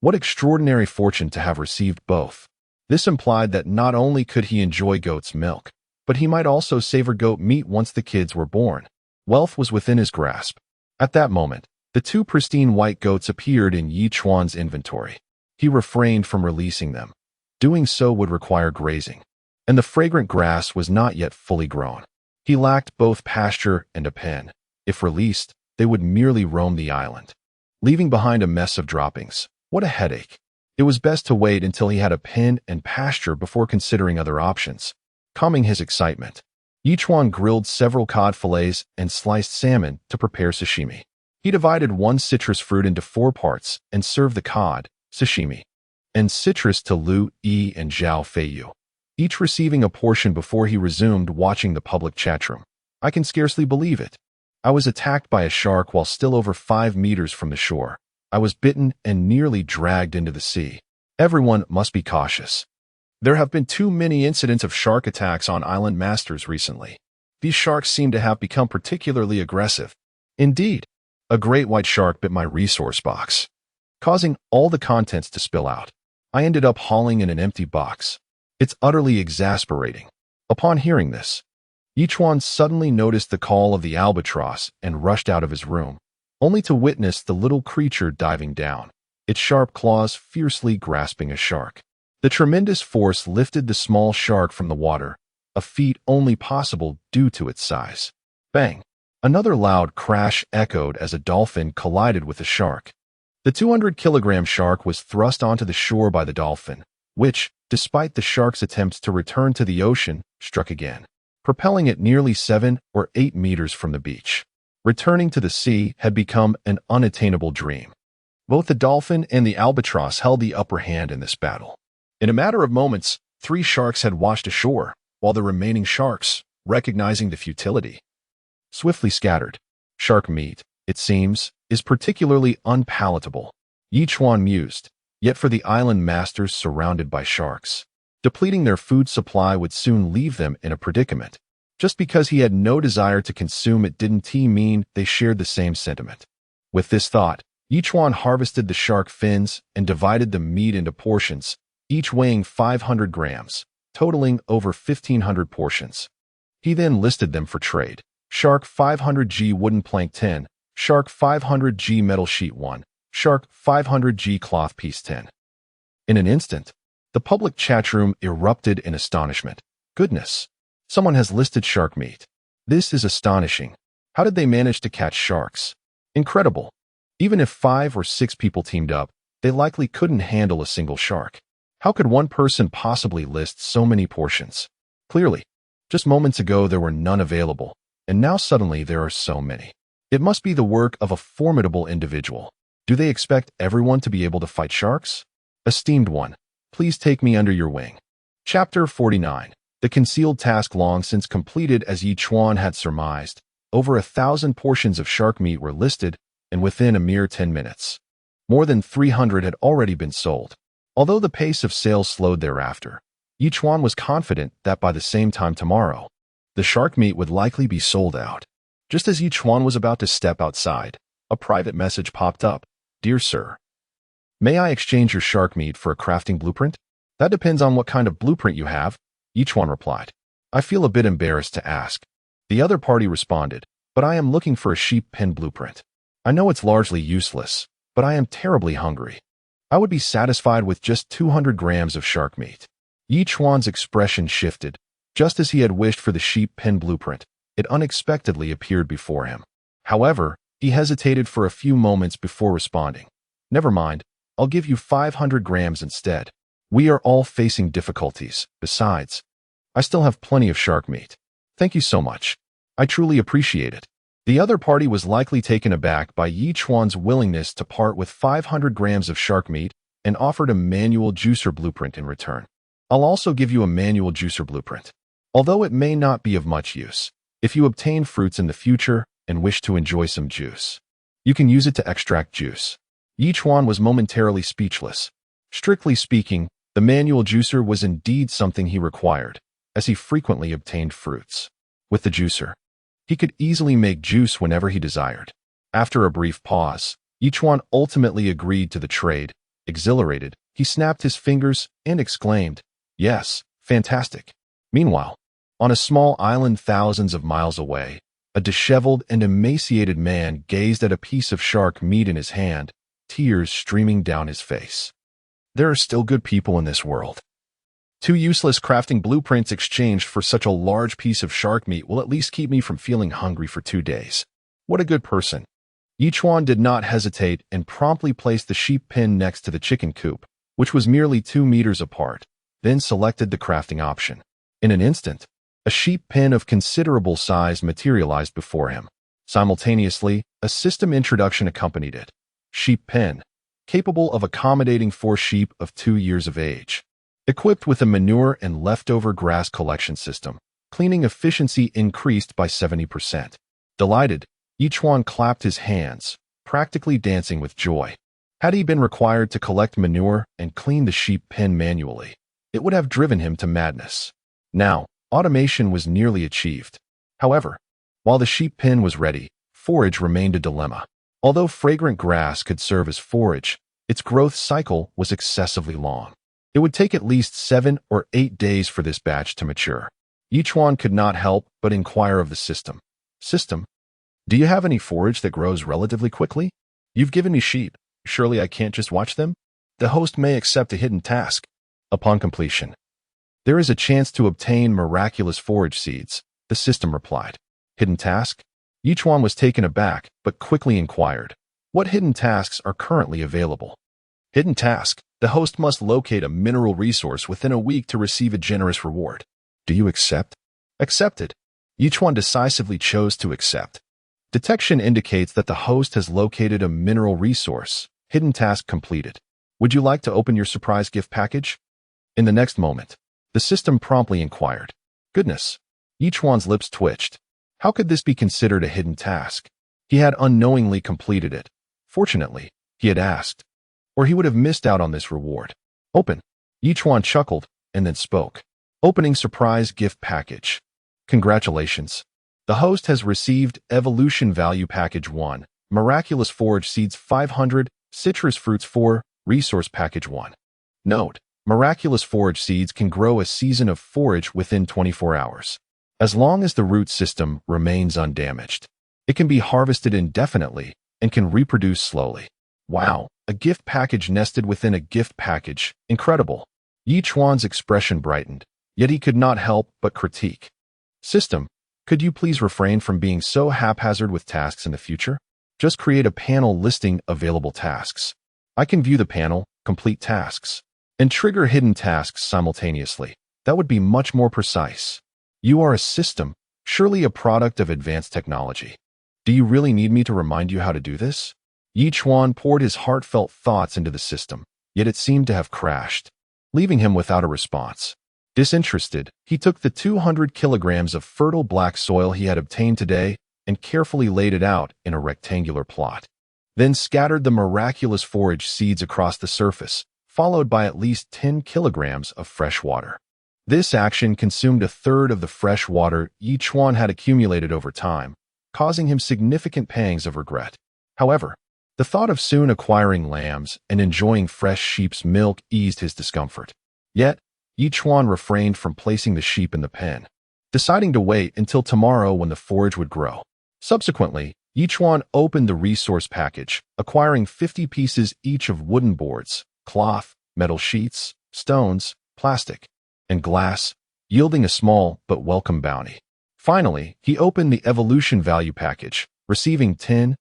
Speaker 1: What extraordinary fortune to have received both. This implied that not only could he enjoy goat's milk, but he might also savor goat meat once the kids were born. Wealth was within his grasp. At that moment, the 2 pristine white goats appeared in Chuan's inventory. He refrained from releasing them. Doing so would require grazing, and the fragrant grass was not yet fully grown. He lacked both pasture and a pen. If released, they would merely roam the island, leaving behind a mess of droppings. What a headache. It was best to wait until he had a pen and pasture before considering other options. Calming his excitement, Chuan grilled several cod fillets and sliced salmon to prepare sashimi. He divided 1 citrus fruit into 4 parts and served the cod, sashimi, and citrus to Lu Yi and Zhao Feiyu, each receiving a portion before he resumed watching the public chatroom. I can scarcely believe it. I was attacked by a shark while still over 5 meters from the shore. I was bitten and nearly dragged into the sea. Everyone must be cautious. There have been too many incidents of shark attacks on island masters recently. These sharks seem to have become particularly aggressive. Indeed, a great white shark bit my resource box, causing all the contents to spill out. I ended up hauling in an empty box. It's utterly exasperating. Upon hearing this, Chuan suddenly noticed the call of the albatross and rushed out of his room, only to witness the little creature diving down, its sharp claws fiercely grasping a shark. The tremendous force lifted the small shark from the water, a feat only possible due to its size. Bang! Another loud crash echoed as a dolphin collided with the shark. The 200-kilogram shark was thrust onto the shore by the dolphin, which, despite the shark's attempts to return to the ocean, struck again, propelling it nearly 7 or 8 meters from the beach. Returning to the sea had become an unattainable dream. Both the dolphin and the albatross held the upper hand in this battle. In a matter of moments, 3 sharks had washed ashore, while the remaining sharks, recognizing the futility, swiftly scattered. Shark meat, it seems, is particularly unpalatable, Chuan mused, yet for the island masters surrounded by sharks, depleting their food supply would soon leave them in a predicament. Just because he had no desire to consume it didn't mean they shared the same sentiment. With this thought, Chuan harvested the shark fins and divided the meat into portions, each weighing 500 grams, totaling over 1,500 portions. He then listed them for trade. Shark 500G wooden plank 10, Shark 500G metal sheet 1, Shark 500G cloth piece 10. In an instant, the public chat room erupted in astonishment. Goodness! Someone has listed shark meat. This is astonishing. How did they manage to catch sharks? Incredible. Even if 5 or 6 people teamed up, they likely couldn't handle a single shark. How could one person possibly list so many portions? Clearly, just moments ago there were none available, and now suddenly there are so many. It must be the work of a formidable individual. Do they expect everyone to be able to fight sharks? Esteemed one, please take me under your wing. Chapter 49. The concealed task long since completed. As Chuan had surmised, over 1,000 portions of shark meat were listed, and within a mere 10 minutes, more than 300 had already been sold. Although the pace of sales slowed thereafter, Chuan was confident that by the same time tomorrow, the shark meat would likely be sold out. Just as Chuan was about to step outside, a private message popped up. Dear Sir, may I exchange your shark meat for a crafting blueprint? That depends on what kind of blueprint you have, Chuan replied. I feel a bit embarrassed to ask. The other party responded, but I am looking for a sheep pen blueprint. I know it's largely useless, but I am terribly hungry. I would be satisfied with just 200 grams of shark meat. Chuan's expression shifted. Just as he had wished for the sheep pen blueprint, it unexpectedly appeared before him. However, he hesitated for a few moments before responding. Never mind, I'll give you 500 grams instead. We are all facing difficulties. Besides, I still have plenty of shark meat. Thank you so much. I truly appreciate it. The other party was likely taken aback by Chuan's willingness to part with 500 grams of shark meat and offered a manual juicer blueprint in return. I'll also give you a manual juicer blueprint. Although it may not be of much use, if you obtain fruits in the future and wish to enjoy some juice, you can use it to extract juice. Chuan was momentarily speechless. Strictly speaking, the manual juicer was indeed something he required, as he frequently obtained fruits. With the juicer, he could easily make juice whenever he desired. After a brief pause, Chuan ultimately agreed to the trade. Exhilarated, he snapped his fingers and exclaimed, Yes, fantastic. Meanwhile, on a small island thousands of miles away, a disheveled and emaciated man gazed at a piece of shark meat in his hand, tears streaming down his face. There are still good people in this world. 2 useless crafting blueprints exchanged for such a large piece of shark meat will at least keep me from feeling hungry for 2 days. What a good person. Chuan did not hesitate and promptly placed the sheep pen next to the chicken coop, which was merely 2 meters apart, then selected the crafting option. In an instant, a sheep pen of considerable size materialized before him. Simultaneously, a system introduction accompanied it. Sheep pen, capable of accommodating 4 sheep of 2 years of age. Equipped with a manure and leftover grass collection system, cleaning efficiency increased by 70%. Delighted, Chuan clapped his hands, practically dancing with joy. Had he been required to collect manure and clean the sheep pen manually, it would have driven him to madness. Now, automation was nearly achieved. However, while the sheep pen was ready, forage remained a dilemma. Although fragrant grass could serve as forage, its growth cycle was excessively long. It would take at least 7 or 8 days for this batch to mature. Chuan could not help but inquire of the system. System, do you have any forage that grows relatively quickly? You've given me sheep. Surely I can't just watch them? The host may accept a hidden task. Upon completion, there is a chance to obtain miraculous forage seeds, the system replied. Hidden task? Chuan was taken aback, but quickly inquired. What hidden tasks are currently available? Hidden task. The host must locate a mineral resource within a week to receive a generous reward. Do you accept? Accepted. Chuan decisively chose to accept. Detection indicates that the host has located a mineral resource. Hidden task completed. Would you like to open your surprise gift package? In the next moment, the system promptly inquired. Goodness. Chuan's lips twitched. How could this be considered a hidden task? He had unknowingly completed it. Fortunately, he had asked, or he would have missed out on this reward. Open. Chuan chuckled and then spoke. Opening surprise gift package. Congratulations. The host has received Evolution Value Package 1, Miraculous Forage Seeds 500, Citrus Fruits 4, Resource Package 1. Note: Miraculous Forage Seeds can grow a season of forage within 24 hours. As long as the root system remains undamaged, it can be harvested indefinitely and can reproduce slowly. Wow, a gift package nested within a gift package. Incredible. Yi Chuan's expression brightened, yet he could not help but critique. System, could you please refrain from being so haphazard with tasks in the future? Just create a panel listing available tasks. I can view the panel, complete tasks, and trigger hidden tasks simultaneously. That would be much more precise. You are a system, surely a product of advanced technology. Do you really need me to remind you how to do this? Yi Chuan poured his heartfelt thoughts into the system, yet it seemed to have crashed, leaving him without a response. Disinterested, he took the 200 kilograms of fertile black soil he had obtained today and carefully laid it out in a rectangular plot. Then scattered the miraculous forage seeds across the surface, followed by at least 10 kilograms of fresh water. This action consumed a third of the fresh water Yi Chuan had accumulated over time, causing him significant pangs of regret. However, the thought of soon acquiring lambs and enjoying fresh sheep's milk eased his discomfort. Yet, Yi Chuan refrained from placing the sheep in the pen, deciding to wait until tomorrow when the forage would grow. Subsequently, Yi Chuan opened the resource package, acquiring 50 pieces each of wooden boards, cloth, metal sheets, stones, plastic, and glass, yielding a small but welcome bounty. Finally, he opened the evolution value package, receiving 10,000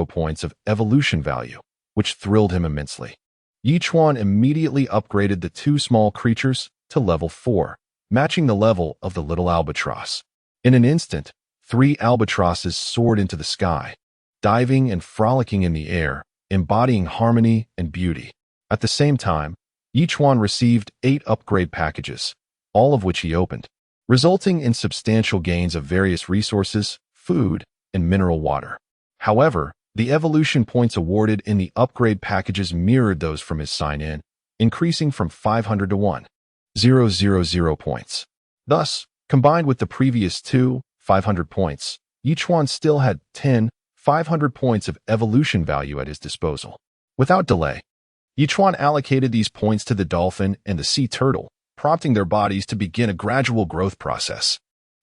Speaker 1: points of evolution value, which thrilled him immensely. Yi Chuan immediately upgraded the two small creatures to level 4, matching the level of the little albatross. In an instant, 3 albatrosses soared into the sky, diving and frolicking in the air, embodying harmony and beauty. At the same time, Yi Chuan received 8 upgrade packages, all of which he opened, resulting in substantial gains of various resources, food, and mineral water. However, the evolution points awarded in the upgrade packages mirrored those from his sign-in, increasing from 500 to 1,000 points. Thus, combined with the previous 500 points, Yi Chuan still had 500 points of evolution value at his disposal. Without delay, Yi Chuan allocated these points to the dolphin and the sea turtle, prompting their bodies to begin a gradual growth process.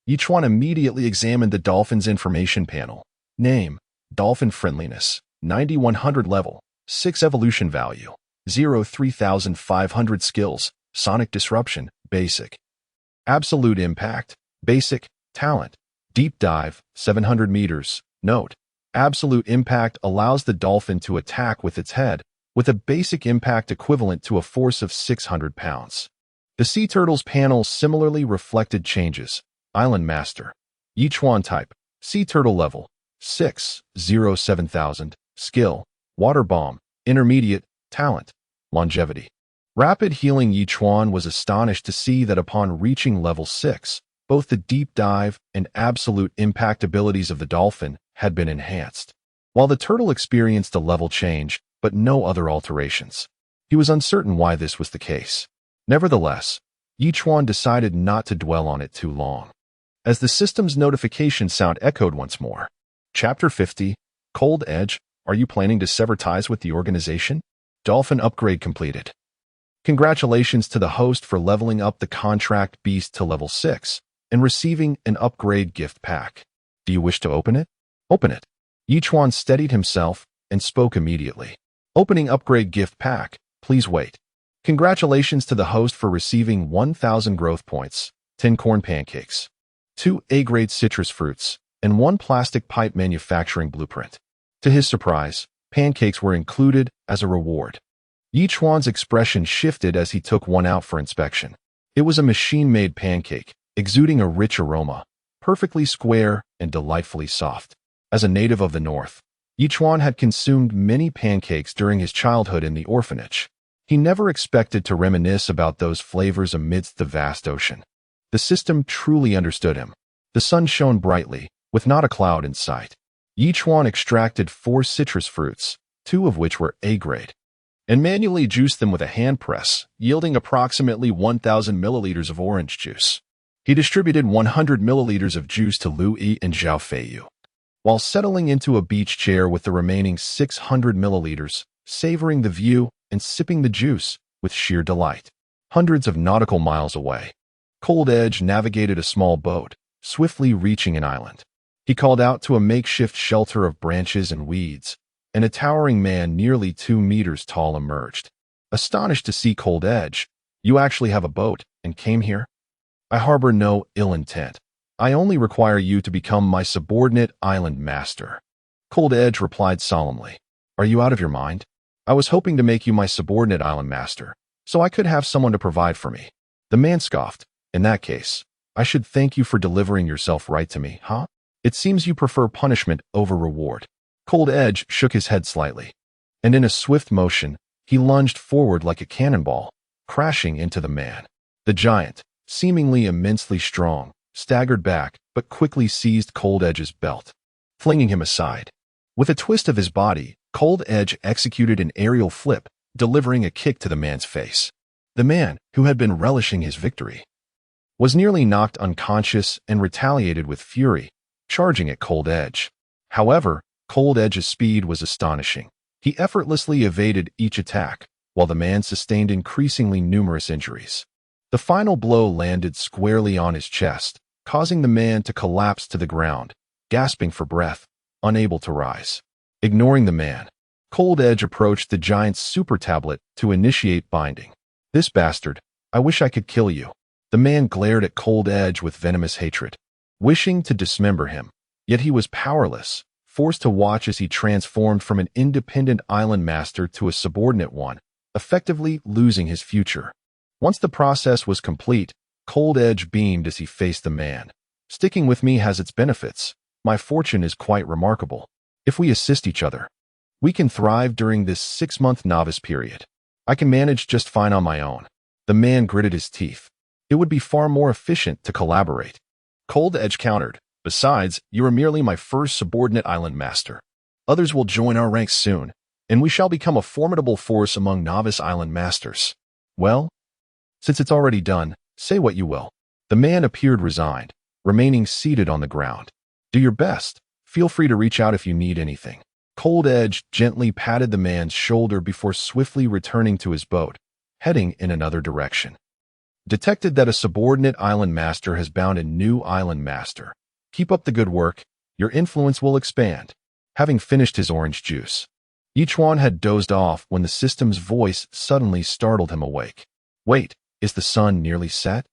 Speaker 1: Yi Chuan immediately examined the dolphin's information panel. Name: Dolphin Friendliness, 9100 level, 6 evolution value, 3500 skills, Sonic Disruption, Basic. Absolute Impact, Basic, Talent. Deep Dive, 700 meters. Note: Absolute Impact allows the dolphin to attack with its head, with a basic impact equivalent to a force of 600 pounds. The sea turtle's panel similarly reflected changes. Island Master. Yi Chuan Type, Sea Turtle Level, 6,07000. Skill: Water Bomb. Intermediate. Talent: Longevity. Rapid Healing. Yi Chuan was astonished to see that upon reaching level 6, both the Deep Dive and Absolute Impact abilities of the dolphin had been enhanced, while the turtle experienced a level change, but no other alterations. He was uncertain why this was the case. Nevertheless, Yi Chuan decided not to dwell on it too long, as the system's notification sound echoed once more. Chapter 50, Cold Edge. Are you planning to sever ties with the organization? Dolphin upgrade completed. Congratulations to the host for leveling up the contract beast to level 6 and receiving an upgrade gift pack. Do you wish to open it? Open it. Yi Chuan steadied himself and spoke immediately. Opening upgrade gift pack. Please wait. Congratulations to the host for receiving 1000 growth points, 10 corn pancakes, 2 A-grade citrus fruits, and 1 plastic pipe manufacturing blueprint. To his surprise, pancakes were included as a reward. Yi Chuan's expression shifted as he took one out for inspection. It was a machine-made pancake, exuding a rich aroma, perfectly square and delightfully soft. As a native of the north, Yi Chuan had consumed many pancakes during his childhood in the orphanage. He never expected to reminisce about those flavors amidst the vast ocean. The system truly understood him. The sun shone brightly, with not a cloud in sight. Yi Chuan extracted 4 citrus fruits, 2 of which were A-grade, and manually juiced them with a hand press, yielding approximately 1,000 milliliters of orange juice. He distributed 100 milliliters of juice to Lu Yi and Zhao Feiyu. while settling into a beach chair with the remaining 600 milliliters, savoring the view and sipping the juice with sheer delight. Hundreds of nautical miles away, Cold Edge navigated a small boat, swiftly reaching an island. He called out to a makeshift shelter of branches and weeds, and a towering man nearly 2 meters tall emerged. Astonished to see Cold Edge, "You actually have a boat and came here?" "I harbor no ill intent. I only require you to become my subordinate island master," Cold Edge replied solemnly. "Are you out of your mind? I was hoping to make you my subordinate island master, so I could have someone to provide for me." The man scoffed. "In that case, I should thank you for delivering yourself right to me, huh? It seems you prefer punishment over reward." Cold Edge shook his head slightly, and in a swift motion, he lunged forward like a cannonball, crashing into the man. The giant, seemingly immensely strong, staggered back but quickly seized Cold Edge's belt, flinging him aside. With a twist of his body, Cold Edge executed an aerial flip, delivering a kick to the man's face. The man, who had been relishing his victory, was nearly knocked unconscious and retaliated with fury, charging at Cold Edge. However, Cold Edge's speed was astonishing. He effortlessly evaded each attack, while the man sustained increasingly numerous injuries. The final blow landed squarely on his chest, causing the man to collapse to the ground, gasping for breath, unable to rise. Ignoring the man, Cold Edge approached the giant's super tablet to initiate binding. "This bastard, I wish I could kill you." The man glared at Cold Edge with venomous hatred, wishing to dismember him, yet he was powerless, forced to watch as he transformed from an independent island master to a subordinate one, effectively losing his future. Once the process was complete, Cold Edge beamed as he faced the man. "Sticking with me has its benefits. My fortune is quite remarkable. If we assist each other, we can thrive during this 6-month novice period. I can manage just fine on my own." The man gritted his teeth. "It would be far more efficient to collaborate." Cold Edge countered. "Besides, you are merely my first subordinate island master. Others will join our ranks soon, and we shall become a formidable force among novice island masters." "Well, since it's already done, say what you will." The man appeared resigned, remaining seated on the ground. "Do your best. Feel free to reach out if you need anything." Cold Edge gently patted the man's shoulder before swiftly returning to his boat, heading in another direction. Detected that a subordinate island master has bound a new island master. "Keep up the good work. Your influence will expand." Having finished his orange juice, Chuan had dozed off when the system's voice suddenly startled him awake. "Wait, is the sun nearly set?"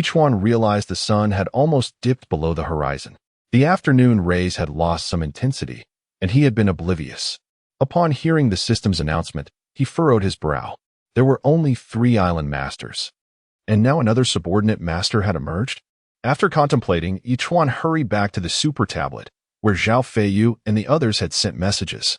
Speaker 1: Chuan realized the sun had almost dipped below the horizon. The afternoon rays had lost some intensity, and he had been oblivious. Upon hearing the system's announcement, he furrowed his brow. There were only 3 island masters, and now another subordinate master had emerged? After contemplating, Chuan hurried back to the super tablet, where Zhao Feiyu and the others had sent messages,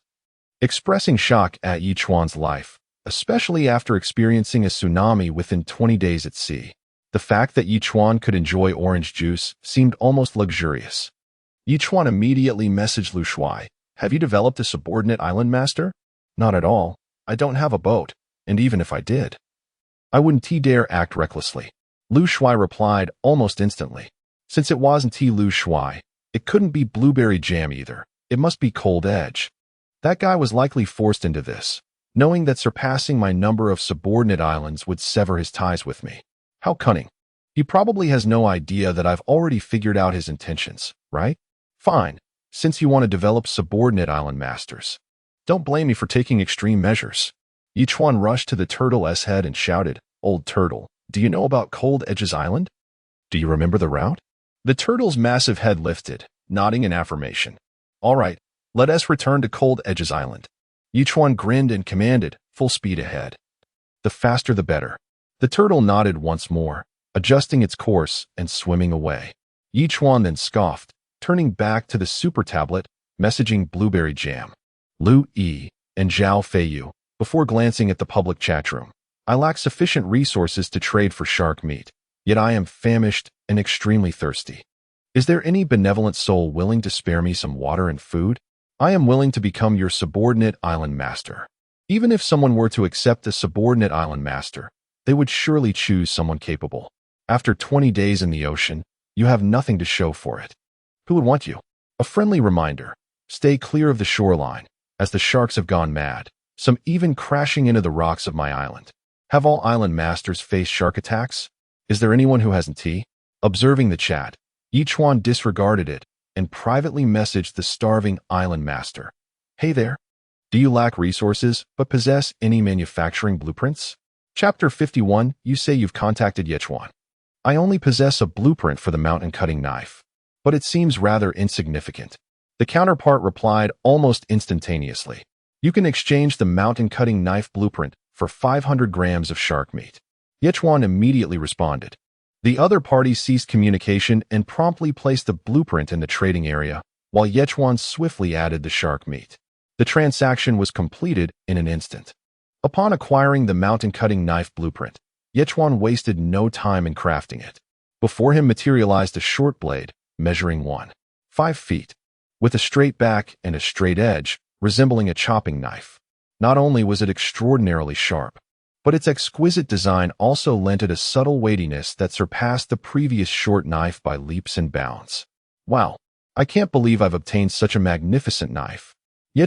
Speaker 1: expressing shock at Chuan's life, especially after experiencing a tsunami within 20 days at sea. The fact that Chuan could enjoy orange juice seemed almost luxurious. Chuan immediately messaged Lu Shuai. "Have you developed a subordinate island master?" "Not at all. I don't have a boat, and even if I did, I wouldn't dare act recklessly." Lu Shuai replied almost instantly. Since it wasn't Lu Shuai, it couldn't be blueberry jam either. It must be Cold Edge. That guy was likely forced into this, knowing that surpassing my number of subordinate islands would sever his ties with me. How cunning. He probably has no idea that I've already figured out his intentions, right? Fine, since you want to develop subordinate island masters. Don't blame me for taking extreme measures. Chuan rushed to the turtle's head and shouted, "Old turtle, do you know about Cold Edge's island? Do you remember the route?" The turtle's massive head lifted, nodding in affirmation. "All right, let us return to Cold Edge's island." Chuan grinned and commanded, "Full speed ahead." "The faster the better." The turtle nodded once more, adjusting its course and swimming away. Chuan then scoffed, turning back to the super tablet, messaging Blueberry Jam, Lu Yi, and Zhao Feiyu, before glancing at the public chat room. "I lack sufficient resources to trade for shark meat, yet I am famished and extremely thirsty. Is there any benevolent soul willing to spare me some water and food? I am willing to become your subordinate island master." Even if someone were to accept a subordinate island master, they would surely choose someone capable. After 20 days in the ocean, you have nothing to show for it. Who would want you? A friendly reminder, stay clear of the shoreline, as the sharks have gone mad, some even crashing into the rocks of my island. Have all island masters faced shark attacks? Is there anyone who hasn't tea? Observing the chat, Chuan disregarded it and privately messaged the starving island master. Hey there. Do you lack resources but possess any manufacturing blueprints? Chapter 51, you say you've contacted Chuan. I only possess a blueprint for the mountain cutting knife, but it seems rather insignificant. The counterpart replied almost instantaneously. You can exchange the mountain cutting knife blueprint for 500 grams of shark meat. Chuan immediately responded. The other party ceased communication and promptly placed the blueprint in the trading area, while Chuan swiftly added the shark meat. The transaction was completed in an instant. Upon acquiring the mountain cutting knife blueprint, Chuan wasted no time in crafting it. Before him materialized a short blade, measuring 1.5 feet, with a straight back and a straight edge, resembling a chopping knife. Not only was it extraordinarily sharp, but its exquisite design also lent it a subtle weightiness that surpassed the previous short knife by leaps and bounds. Wow, I can't believe I've obtained such a magnificent knife,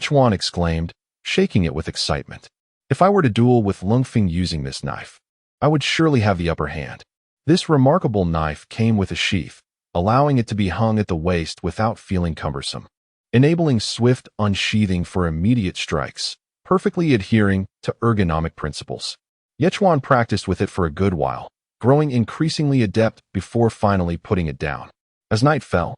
Speaker 1: Chuan exclaimed, shaking it with excitement. If I were to duel with Lungfeng using this knife, I would surely have the upper hand. This remarkable knife came with a sheath, allowing it to be hung at the waist without feeling cumbersome, enabling swift unsheathing for immediate strikes, perfectly adhering to ergonomic principles. Chuan practiced with it for a good while, growing increasingly adept before finally putting it down. As night fell,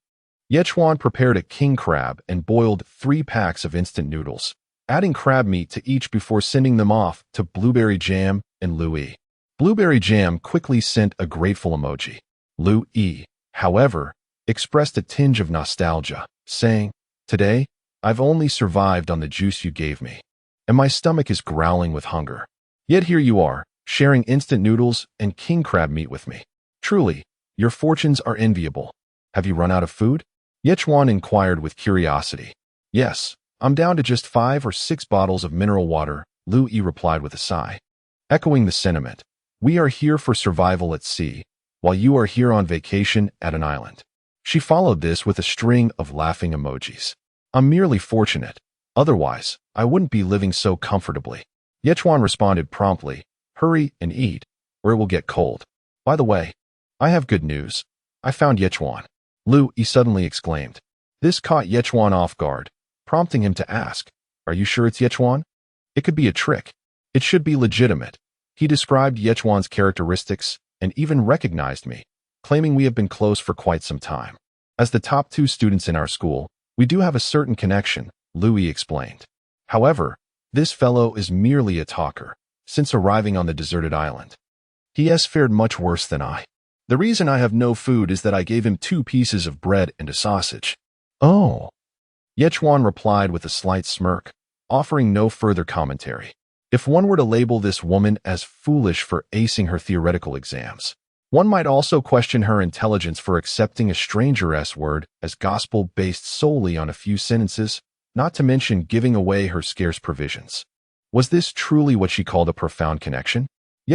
Speaker 1: Chuan prepared a king crab and boiled 3 packs of instant noodles, adding crab meat to each before sending them off to Blueberry Jam and Louis. Blueberry Jam quickly sent a grateful emoji. Louis, however, expressed a tinge of nostalgia, saying, "Today, I've only survived on the juice you gave me, and my stomach is growling with hunger. Yet here you are, sharing instant noodles and king crab meat with me. Truly, your fortunes are enviable. Have you run out of food?" Chuan inquired with curiosity. "Yes, I'm down to just 5 or 6 bottles of mineral water," Louis replied with a sigh. Echoing the sentiment, we are here for survival at sea, while you are here on vacation at an island. She followed this with a string of laughing emojis. I'm merely fortunate. Otherwise, I wouldn't be living so comfortably. Chuan responded promptly, "Hurry and eat, or it will get cold. By the way, I have good news. I found Chuan." Louis suddenly exclaimed. This caught Chuan off guard, prompting him to ask, "Are you sure it's Chuan? It could be a trick. It should be legitimate." He described Chuan's characteristics and even recognized me, claiming we have been close for quite some time. As the top 2 students in our school, we do have a certain connection, Louis explained. However, this fellow is merely a talker, since arriving on the deserted island. He has fared much worse than I. The reason I have no food is that I gave him 2 pieces of bread and a sausage. Oh. Chuan replied with a slight smirk, offering no further commentary. If one were to label this woman as foolish for acing her theoretical exams, one might also question her intelligence for accepting a stranger's word as gospel based solely on a few sentences, not to mention giving away her scarce provisions. Was this truly what she called a profound connection?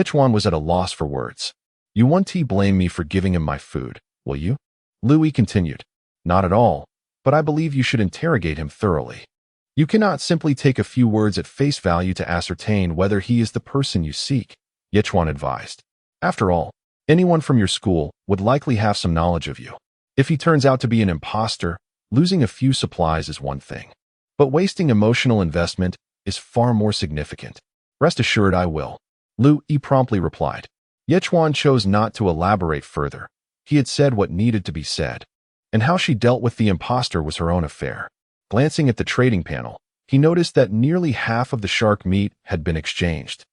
Speaker 1: Chuan was at a loss for words. "You won't blame me for giving him my food, will you?" Louis continued. "Not at all, but I believe you should interrogate him thoroughly. You cannot simply take a few words at face value to ascertain whether he is the person you seek," Chuan advised. "After all, anyone from your school would likely have some knowledge of you. If he turns out to be an imposter, losing a few supplies is one thing, but wasting emotional investment is far more significant." "Rest assured I will," Louis promptly replied. Chuan chose not to elaborate further. He had said what needed to be said, and how she dealt with the imposter was her own affair. Glancing at the trading panel, he noticed that nearly half of the shark meat had been exchanged.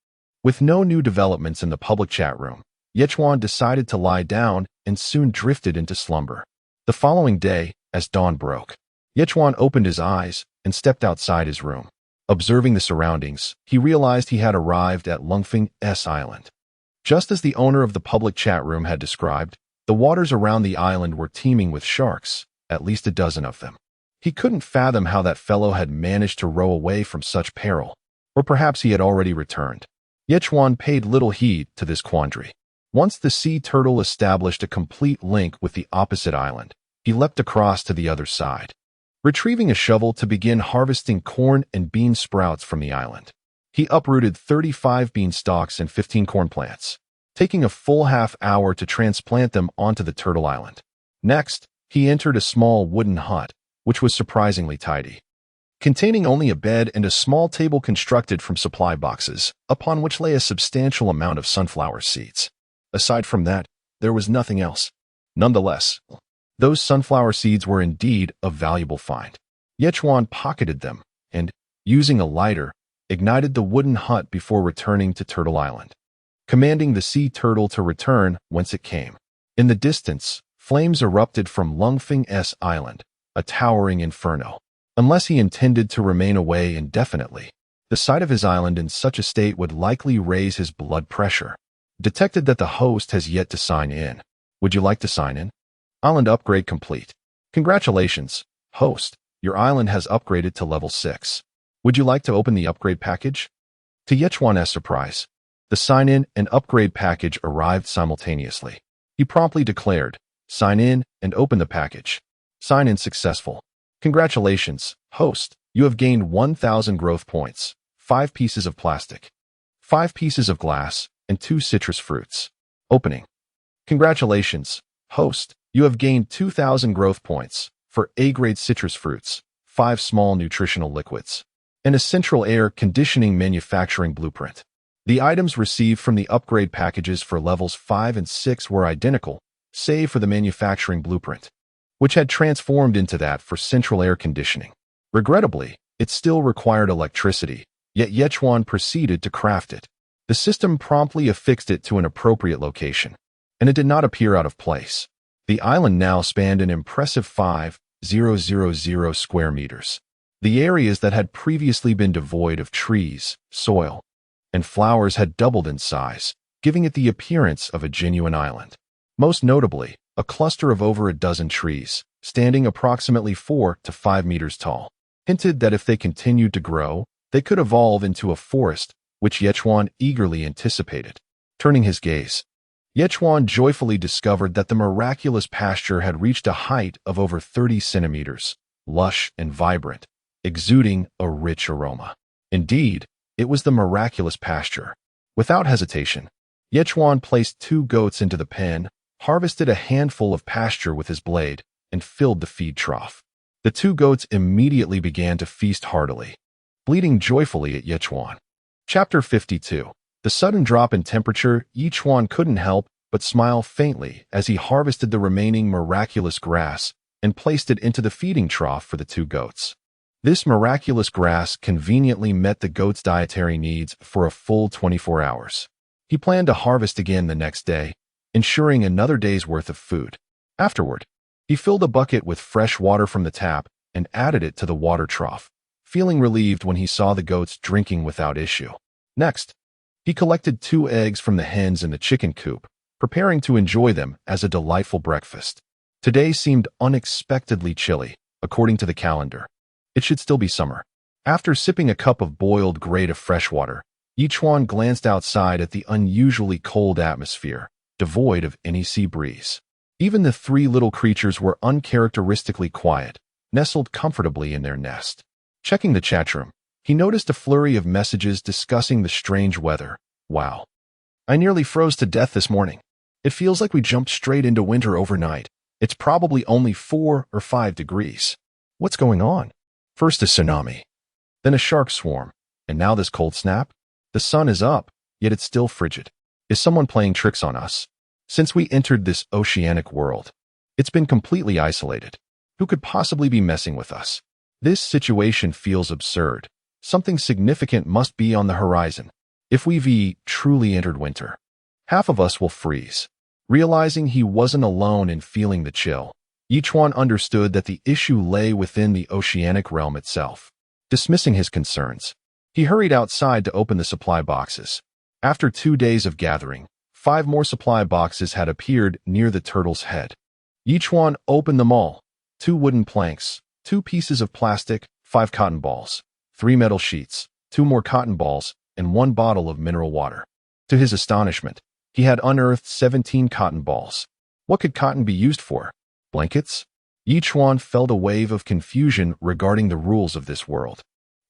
Speaker 1: With no new developments in the public chat room, Chuan decided to lie down and soon drifted into slumber. The following day, as dawn broke, Chuan opened his eyes and stepped outside his room. Observing the surroundings, he realized he had arrived at Lungfeng's island. Just as the owner of the public chat room had described, the waters around the island were teeming with sharks, at least a dozen of them. He couldn't fathom how that fellow had managed to row away from such peril, or perhaps he had already returned. Chuan paid little heed to this quandary. Once the sea turtle established a complete link with the opposite island, he leapt across to the other side. retrieving a shovel to begin harvesting corn and bean sprouts from the island. He uprooted 35 bean stalks and 15 corn plants, taking a full half-hour to transplant them onto the turtle island. Next, he entered a small wooden hut, which was surprisingly tidy, containing only a bed and a small table constructed from supply boxes, upon which lay a substantial amount of sunflower seeds. Aside from that, there was nothing else. Nonetheless, those sunflower seeds were indeed a valuable find. Chuan pocketed them and, using a lighter, ignited the wooden hut before returning to Turtle Island, commanding the sea turtle to return whence it came. In the distance, flames erupted from Lungfing's island, a towering inferno. Unless he intended to remain away indefinitely, the sight of his island in such a state would likely raise his blood pressure. Detected that the host has yet to sign in. Would you like to sign in? Island upgrade complete. Congratulations, host. Your island has upgraded to level 6. Would you like to open the upgrade package? To Chuan's surprise, the sign-in and upgrade package arrived simultaneously. He promptly declared, "Sign in and open the package." Sign-in successful. Congratulations, host. You have gained 1,000 growth points, 5 pieces of plastic, 5 pieces of glass, and 2 citrus fruits. Opening. Congratulations, host. You have gained 2,000 growth points for A-grade citrus fruits, 5 small nutritional liquids, and a central air conditioning manufacturing blueprint. The items received from the upgrade packages for levels 5 and 6 were identical, save for the manufacturing blueprint, which had transformed into that for central air conditioning. Regrettably, it still required electricity, yet Chuan proceeded to craft it. The system promptly affixed it to an appropriate location, and it did not appear out of place. The island now spanned an impressive 5,000 square meters. The areas that had previously been devoid of trees, soil, and flowers had doubled in size, giving it the appearance of a genuine island. Most notably, a cluster of over a dozen trees, standing approximately 4 to 5 meters tall, hinted that if they continued to grow, they could evolve into a forest, which Chuan eagerly anticipated. Turning his gaze, Chuan joyfully discovered that the miraculous pasture had reached a height of over 30 centimeters, lush and vibrant, exuding a rich aroma. Indeed, it was the miraculous pasture. Without hesitation, Chuan placed 2 goats into the pen, harvested a handful of pasture with his blade, and filled the feed trough. The 2 goats immediately began to feast heartily, bleating joyfully at Chuan. Chapter 52. The sudden drop in temperature. Chuan couldn't help but smile faintly as he harvested the remaining miraculous grass and placed it into the feeding trough for the 2 goats. This miraculous grass conveniently met the goats' dietary needs for a full 24 hours. He planned to harvest again the next day, ensuring another day's worth of food. Afterward, he filled a bucket with fresh water from the tap and added it to the water trough, feeling relieved when he saw the goats drinking without issue. Next, he collected 2 eggs from the hens in the chicken coop, preparing to enjoy them as a delightful breakfast. Today seemed unexpectedly chilly, according to the calendar. It should still be summer. After sipping a cup of boiled grate of fresh water, Chuan glanced outside at the unusually cold atmosphere, devoid of any sea breeze. Even the 3 little creatures were uncharacteristically quiet, nestled comfortably in their nest. Checking the chat room, he noticed a flurry of messages discussing the strange weather. Wow. I nearly froze to death this morning. It feels like we jumped straight into winter overnight. It's probably only 4 or 5 degrees. What's going on? First a tsunami, then a shark swarm, and now this cold snap? The sun is up, yet it's still frigid. Is someone playing tricks on us? Since we entered this oceanic world, it's been completely isolated. Who could possibly be messing with us? This situation feels absurd. Something significant must be on the horizon. If we've truly entered winter, half of us will freeze. Realizing he wasn't alone in feeling the chill, Chuan understood that the issue lay within the oceanic realm itself. Dismissing his concerns, he hurried outside to open the supply boxes. After 2 days of gathering, 5 more supply boxes had appeared near the turtle's head. Chuan opened them all. 2 wooden planks, 2 pieces of plastic, 5 cotton balls, 3 metal sheets, 2 more cotton balls, and 1 bottle of mineral water. To his astonishment, he had unearthed 17 cotton balls. What could cotton be used for? Blankets? Chuan felt a wave of confusion regarding the rules of this world.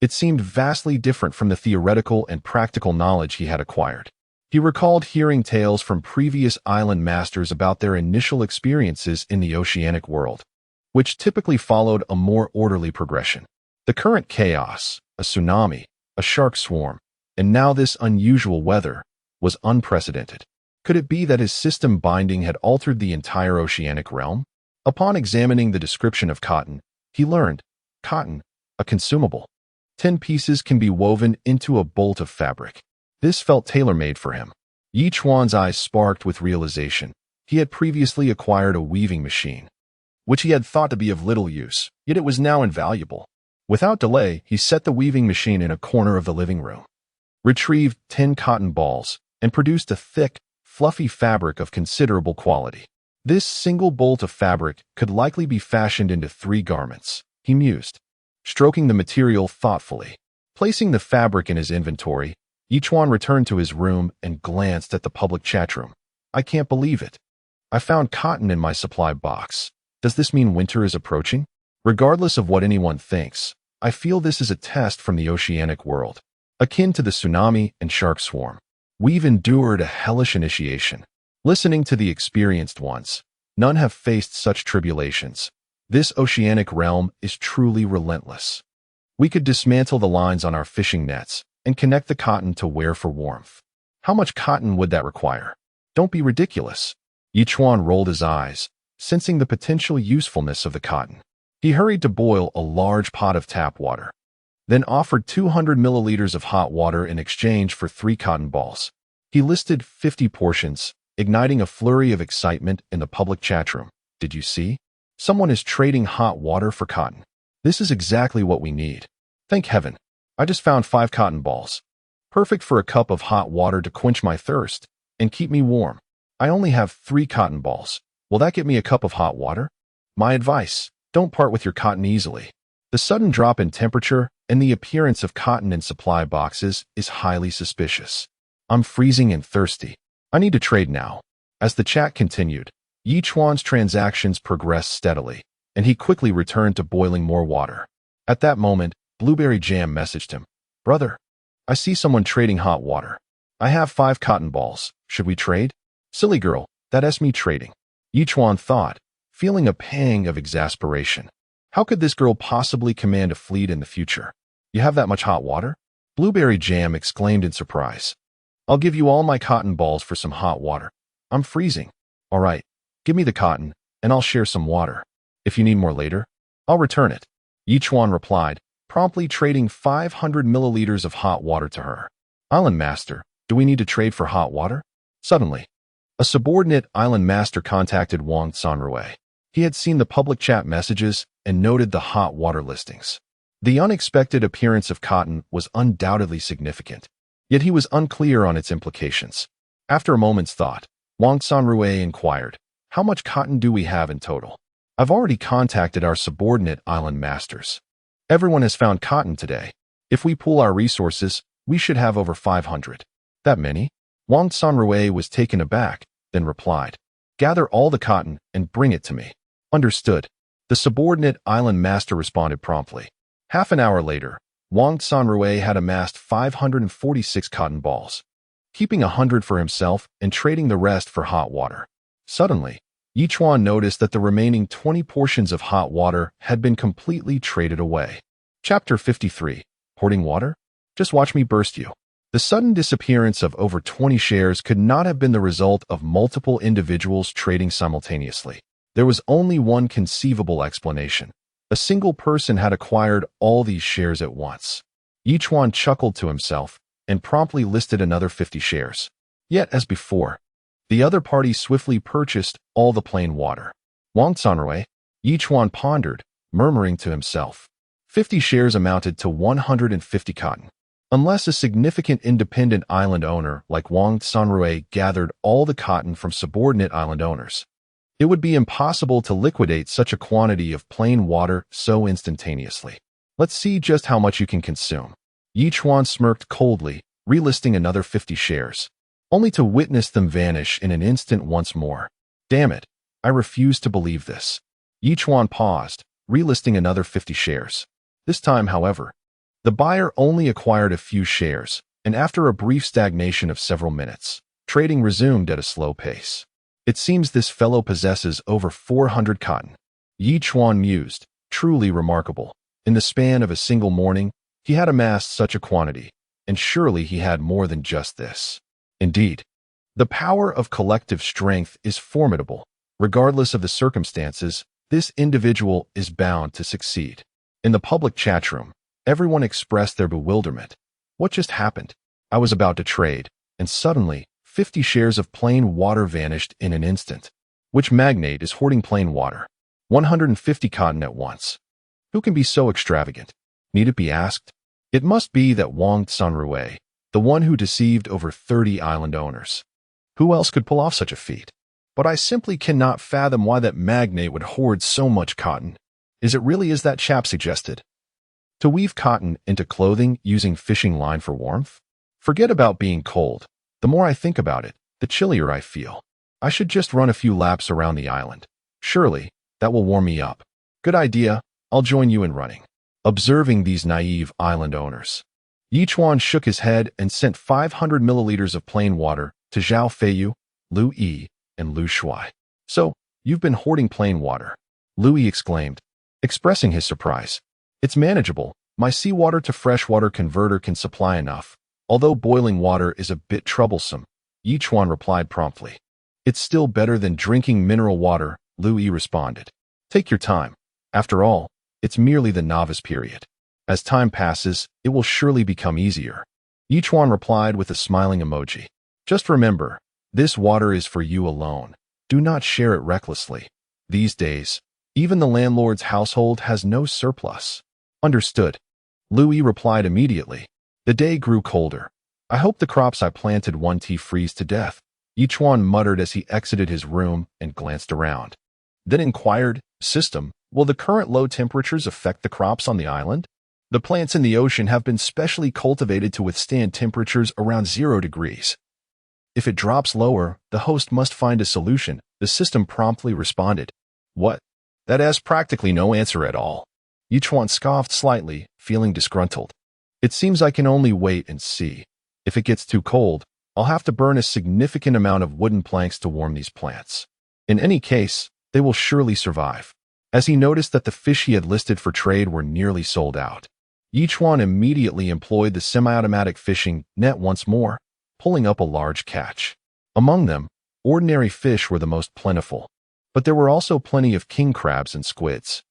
Speaker 1: It seemed vastly different from the theoretical and practical knowledge he had acquired. He recalled hearing tales from previous island masters about their initial experiences in the oceanic world, which typically followed a more orderly progression. The current chaos, a tsunami, a shark swarm, and now this unusual weather, was unprecedented. Could it be that his system binding had altered the entire oceanic realm? Upon examining the description of cotton, he learned, cotton, a consumable. 10 pieces can be woven into a bolt of fabric. This felt tailor-made for him. Chuan's eyes sparked with realization. He had previously acquired a weaving machine, which he had thought to be of little use, yet it was now invaluable. Without delay, he set the weaving machine in a corner of the living room, retrieved 10 cotton balls, and produced a thick, fluffy fabric of considerable quality. This single bolt of fabric could likely be fashioned into 3 garments, he mused, stroking the material thoughtfully. Placing the fabric in his inventory, Chuan returned to his room and glanced at the public chat room. I can't believe it. I found cotton in my supply box. Does this mean winter is approaching? Regardless of what anyone thinks, I feel this is a test from the oceanic world, akin to the tsunami and shark swarm. We've endured a hellish initiation. Listening to the experienced ones, none have faced such tribulations. This oceanic realm is truly relentless. We could dismantle the lines on our fishing nets and connect the cotton to wear for warmth. How much cotton would that require? Don't be ridiculous. Chuan rolled his eyes, sensing the potential usefulness of the cotton. He hurried to boil a large pot of tap water, then offered 200 milliliters of hot water in exchange for 3 cotton balls. He listed 50 portions, igniting a flurry of excitement in the public chat room. Did you see? Someone is trading hot water for cotton. This is exactly what we need. Thank heaven. I just found 5 cotton balls. Perfect for a cup of hot water to quench my thirst and keep me warm. I only have 3 cotton balls. Will that get me a cup of hot water? My advice, don't part with your cotton easily. The sudden drop in temperature and the appearance of cotton in supply boxes is highly suspicious. I'm freezing and thirsty. I need to trade now. As the chat continued, Chuan's transactions progressed steadily, and he quickly returned to boiling more water. At that moment, Blueberry Jam messaged him. Brother, I see someone trading hot water. I have 5 cotton balls. Should we trade? Silly girl, that's me trading. Chuan thought, feeling a pang of exasperation. How could this girl possibly command a fleet in the future? You have that much hot water? Blueberry Jam exclaimed in surprise. I'll give you all my cotton balls for some hot water. I'm freezing. All right, give me the cotton, and I'll share some water. If you need more later, I'll return it. Chuan replied, promptly trading 500 milliliters of hot water to her. Island Master, do we need to trade for hot water? Suddenly, a subordinate island master contacted Wang Sanrui. He had seen the public chat messages and noted the hot water listings. The unexpected appearance of cotton was undoubtedly significant, yet he was unclear on its implications. After a moment's thought, Wang Sanrui inquired, how much cotton do we have in total? I've already contacted our subordinate island masters. Everyone has found cotton today. If we pool our resources, we should have over 500. That many? Wang Sanrui was taken aback, then replied, gather all the cotton and bring it to me. Understood. The subordinate island master responded promptly. Half an hour later, Wang Sanrui had amassed 546 cotton balls, keeping 100 for himself and trading the rest for hot water. Suddenly, Chuan noticed that the remaining 20 portions of hot water had been completely traded away. Chapter 53. Hoarding water? Just watch me burst you. The sudden disappearance of over 20 shares could not have been the result of multiple individuals trading simultaneously. There was only one conceivable explanation. A single person had acquired all these shares at once. Chuan chuckled to himself and promptly listed another 50 shares. Yet, as before, the other party swiftly purchased all the plain water. Wang Sanrui, Chuan pondered, murmuring to himself. 50 shares amounted to 150 cotton. Unless a significant independent island owner like Wang Sanrui gathered all the cotton from subordinate island owners, it would be impossible to liquidate such a quantity of plain water so instantaneously. Let's see just how much you can consume. Chuan smirked coldly, relisting another 50 shares, only to witness them vanish in an instant once more. Damn it, I refuse to believe this. Chuan paused, relisting another 50 shares. This time, however, the buyer only acquired a few shares, and after a brief stagnation of several minutes, trading resumed at a slow pace. It seems this fellow possesses over 400 cotton. Chuan mused, truly remarkable. In the span of a single morning, he had amassed such a quantity, and surely he had more than just this. Indeed, the power of collective strength is formidable. Regardless of the circumstances, this individual is bound to succeed. In the public chat room, everyone expressed their bewilderment. What just happened? I was about to trade, and suddenly, 50 shares of plain water vanished in an instant. Which magnate is hoarding plain water? 150 cotton at once. Who can be so extravagant? Need it be asked? It must be that Wang Tsunrui, the one who deceived over 30 island owners. Who else could pull off such a feat? But I simply cannot fathom why that magnate would hoard so much cotton. Is it really as that chap suggested? To weave cotton into clothing using fishing line for warmth? Forget about being cold. The more I think about it, the chillier I feel. I should just run a few laps around the island. Surely, that will warm me up. Good idea, I'll join you in running. Observing these naive island owners, Chuan shook his head and sent 500 milliliters of plain water to Zhao Feiyu, Lu Yi, and Lu Shuai. So, you've been hoarding plain water, Lu Yi exclaimed, expressing his surprise. It's manageable. My seawater to freshwater converter can supply enough, although boiling water is a bit troublesome, Chuan replied promptly. It's still better than drinking mineral water, Lu Yi responded. Take your time. After all, it's merely the novice period. As time passes, it will surely become easier. Chuan replied with a smiling emoji. Just remember, this water is for you alone. Do not share it recklessly. These days, even the landlord's household has no surplus. Understood. Lu Yi replied immediately. The day grew colder. I hope the crops I planted won't freeze to death, Chuan muttered as he exited his room and glanced around. Then inquired, System, will the current low temperatures affect the crops on the island? The plants in the ocean have been specially cultivated to withstand temperatures around 0 degrees. If it drops lower, the host must find a solution, the system promptly responded. What? That has practically no answer at all. Chuan scoffed slightly, feeling disgruntled. It seems I can only wait and see. If it gets too cold, I'll have to burn a significant amount of wooden planks to warm these plants. In any case, they will surely survive. As he noticed that the fish he had listed for trade were nearly sold out, Chuan immediately employed the semi-automatic fishing net once more, pulling up a large catch. Among them, ordinary fish were the most plentiful, but there were also plenty of king crabs and squids.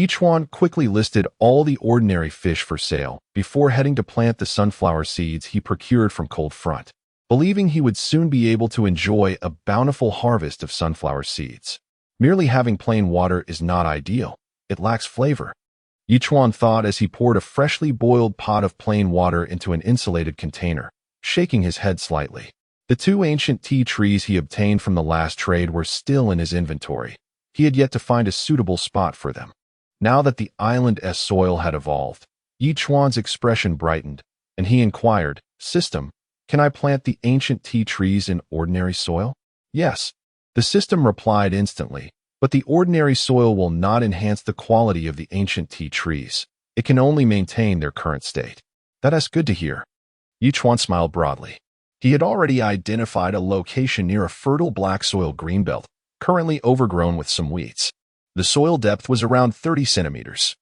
Speaker 1: Chuan quickly listed all the ordinary fish for sale before heading to plant the sunflower seeds he procured from Cold Front, believing he would soon be able to enjoy a bountiful harvest of sunflower seeds. Merely having plain water is not ideal. It lacks flavor, Chuan thought as he poured a freshly boiled pot of plain water into an insulated container, shaking his head slightly. The 2 ancient tea trees he obtained from the last trade were still in his inventory. He had yet to find a suitable spot for them. Now that the island's soil had evolved, Chuan's expression brightened, and he inquired, System, can I plant the ancient tea trees in ordinary soil? Yes. The system replied instantly, but the ordinary soil will not enhance the quality of the ancient tea trees. It can only maintain their current state. That is good to hear. Chuan smiled broadly. He had already identified a location near a fertile black soil greenbelt, currently overgrown with some weeds. The soil depth was around 30 centimeters.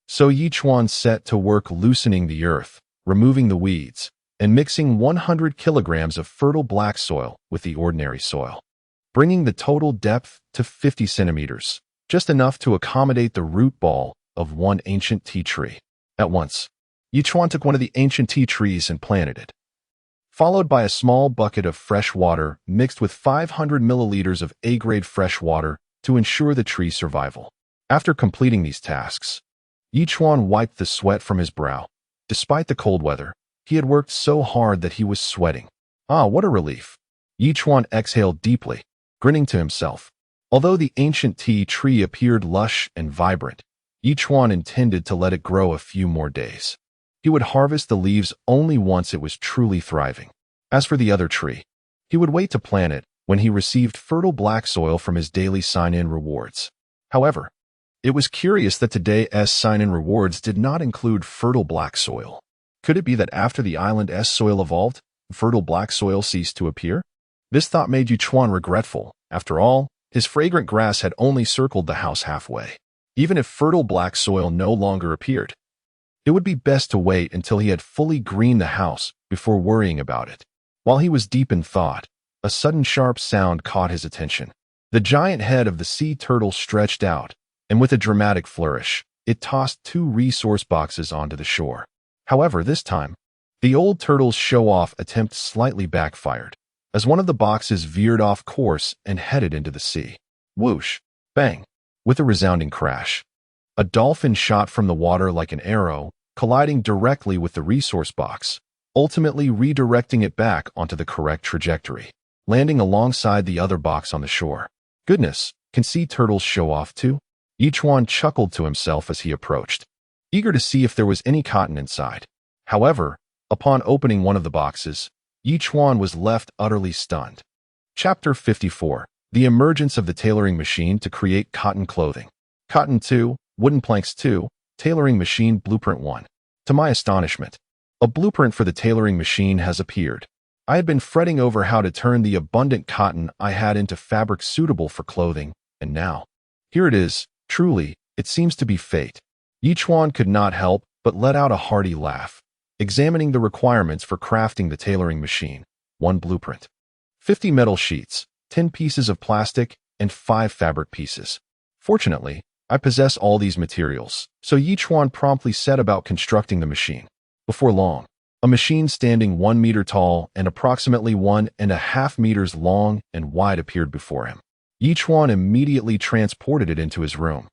Speaker 1: So Chuan set to work loosening the earth, removing the weeds, and mixing 100 kilograms of fertile black soil with the ordinary soil, bringing the total depth to 50 centimeters, just enough to accommodate the root ball of one ancient tea tree. At once, Chuan took one of the ancient tea trees and planted it, followed by a small bucket of fresh water mixed with 500 milliliters of A-grade fresh water to ensure the tree's survival. After completing these tasks, Chuan wiped the sweat from his brow. Despite the cold weather, he had worked so hard that he was sweating. Ah, what a relief. Chuan exhaled deeply, grinning to himself. Although the ancient tea tree appeared lush and vibrant, Chuan intended to let it grow a few more days. He would harvest the leaves only once it was truly thriving. As for the other tree, he would wait to plant it when he received fertile black soil from his daily sign-in rewards. However, It was curious that today's sign-in rewards did not include fertile black soil. Could it be that after the island's soil evolved, fertile black soil ceased to appear? This thought made Chuan regretful. After all, his fragrant grass had only circled the house halfway. Even if fertile black soil no longer appeared, it would be best to wait until he had fully greened the house before worrying about it. While he was deep in thought, a sudden sharp sound caught his attention. The giant head of the sea turtle stretched out, and with a dramatic flourish, it tossed 2 resource boxes onto the shore. However, this time, the old turtle's show-off attempt slightly backfired, as one of the boxes veered off course and headed into the sea. Whoosh! Bang! With a resounding crash, a dolphin shot from the water like an arrow, colliding directly with the resource box, ultimately redirecting it back onto the correct trajectory, landing alongside the other box on the shore. Goodness, can sea turtles show off too? Chuan chuckled to himself as he approached, eager to see if there was any cotton inside. However, upon opening one of the boxes, Chuan was left utterly stunned. Chapter 54. The emergence of the tailoring machine to create cotton clothing. Cotton 2, Wooden Planks 2, Tailoring Machine Blueprint 1. To my astonishment, a blueprint for the tailoring machine has appeared. I had been fretting over how to turn the abundant cotton I had into fabric suitable for clothing, and now, here it is. Truly, it seems to be fate. Chuan could not help but let out a hearty laugh, examining the requirements for crafting the tailoring machine. 1 blueprint, 50 metal sheets, 10 pieces of plastic, and 5 fabric pieces. Fortunately, I possess all these materials, so Chuan promptly set about constructing the machine. Before long, a machine standing 1 meter tall and approximately 1.5 meters long and wide appeared before him. Chuan immediately transported it into his room,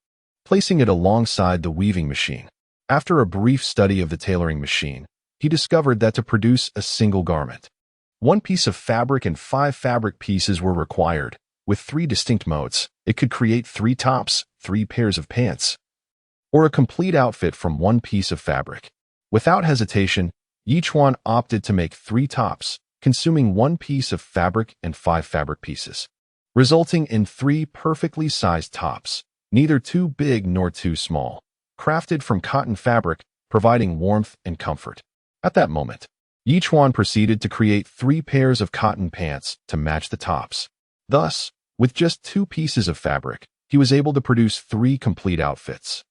Speaker 1: placing it alongside the weaving machine. After a brief study of the tailoring machine, he discovered that to produce a single garment, 1 piece of fabric and 5 fabric pieces were required. With 3 distinct modes, it could create 3 tops, 3 pairs of pants, or a complete outfit from 1 piece of fabric. Without hesitation, Chuan opted to make 3 tops, consuming 1 piece of fabric and 5 fabric pieces, resulting in 3 perfectly sized tops, neither too big nor too small, crafted from cotton fabric, providing warmth and comfort. At that moment, Chuan proceeded to create 3 pairs of cotton pants to match the tops. Thus, with just 2 pieces of fabric, he was able to produce 3 complete outfits.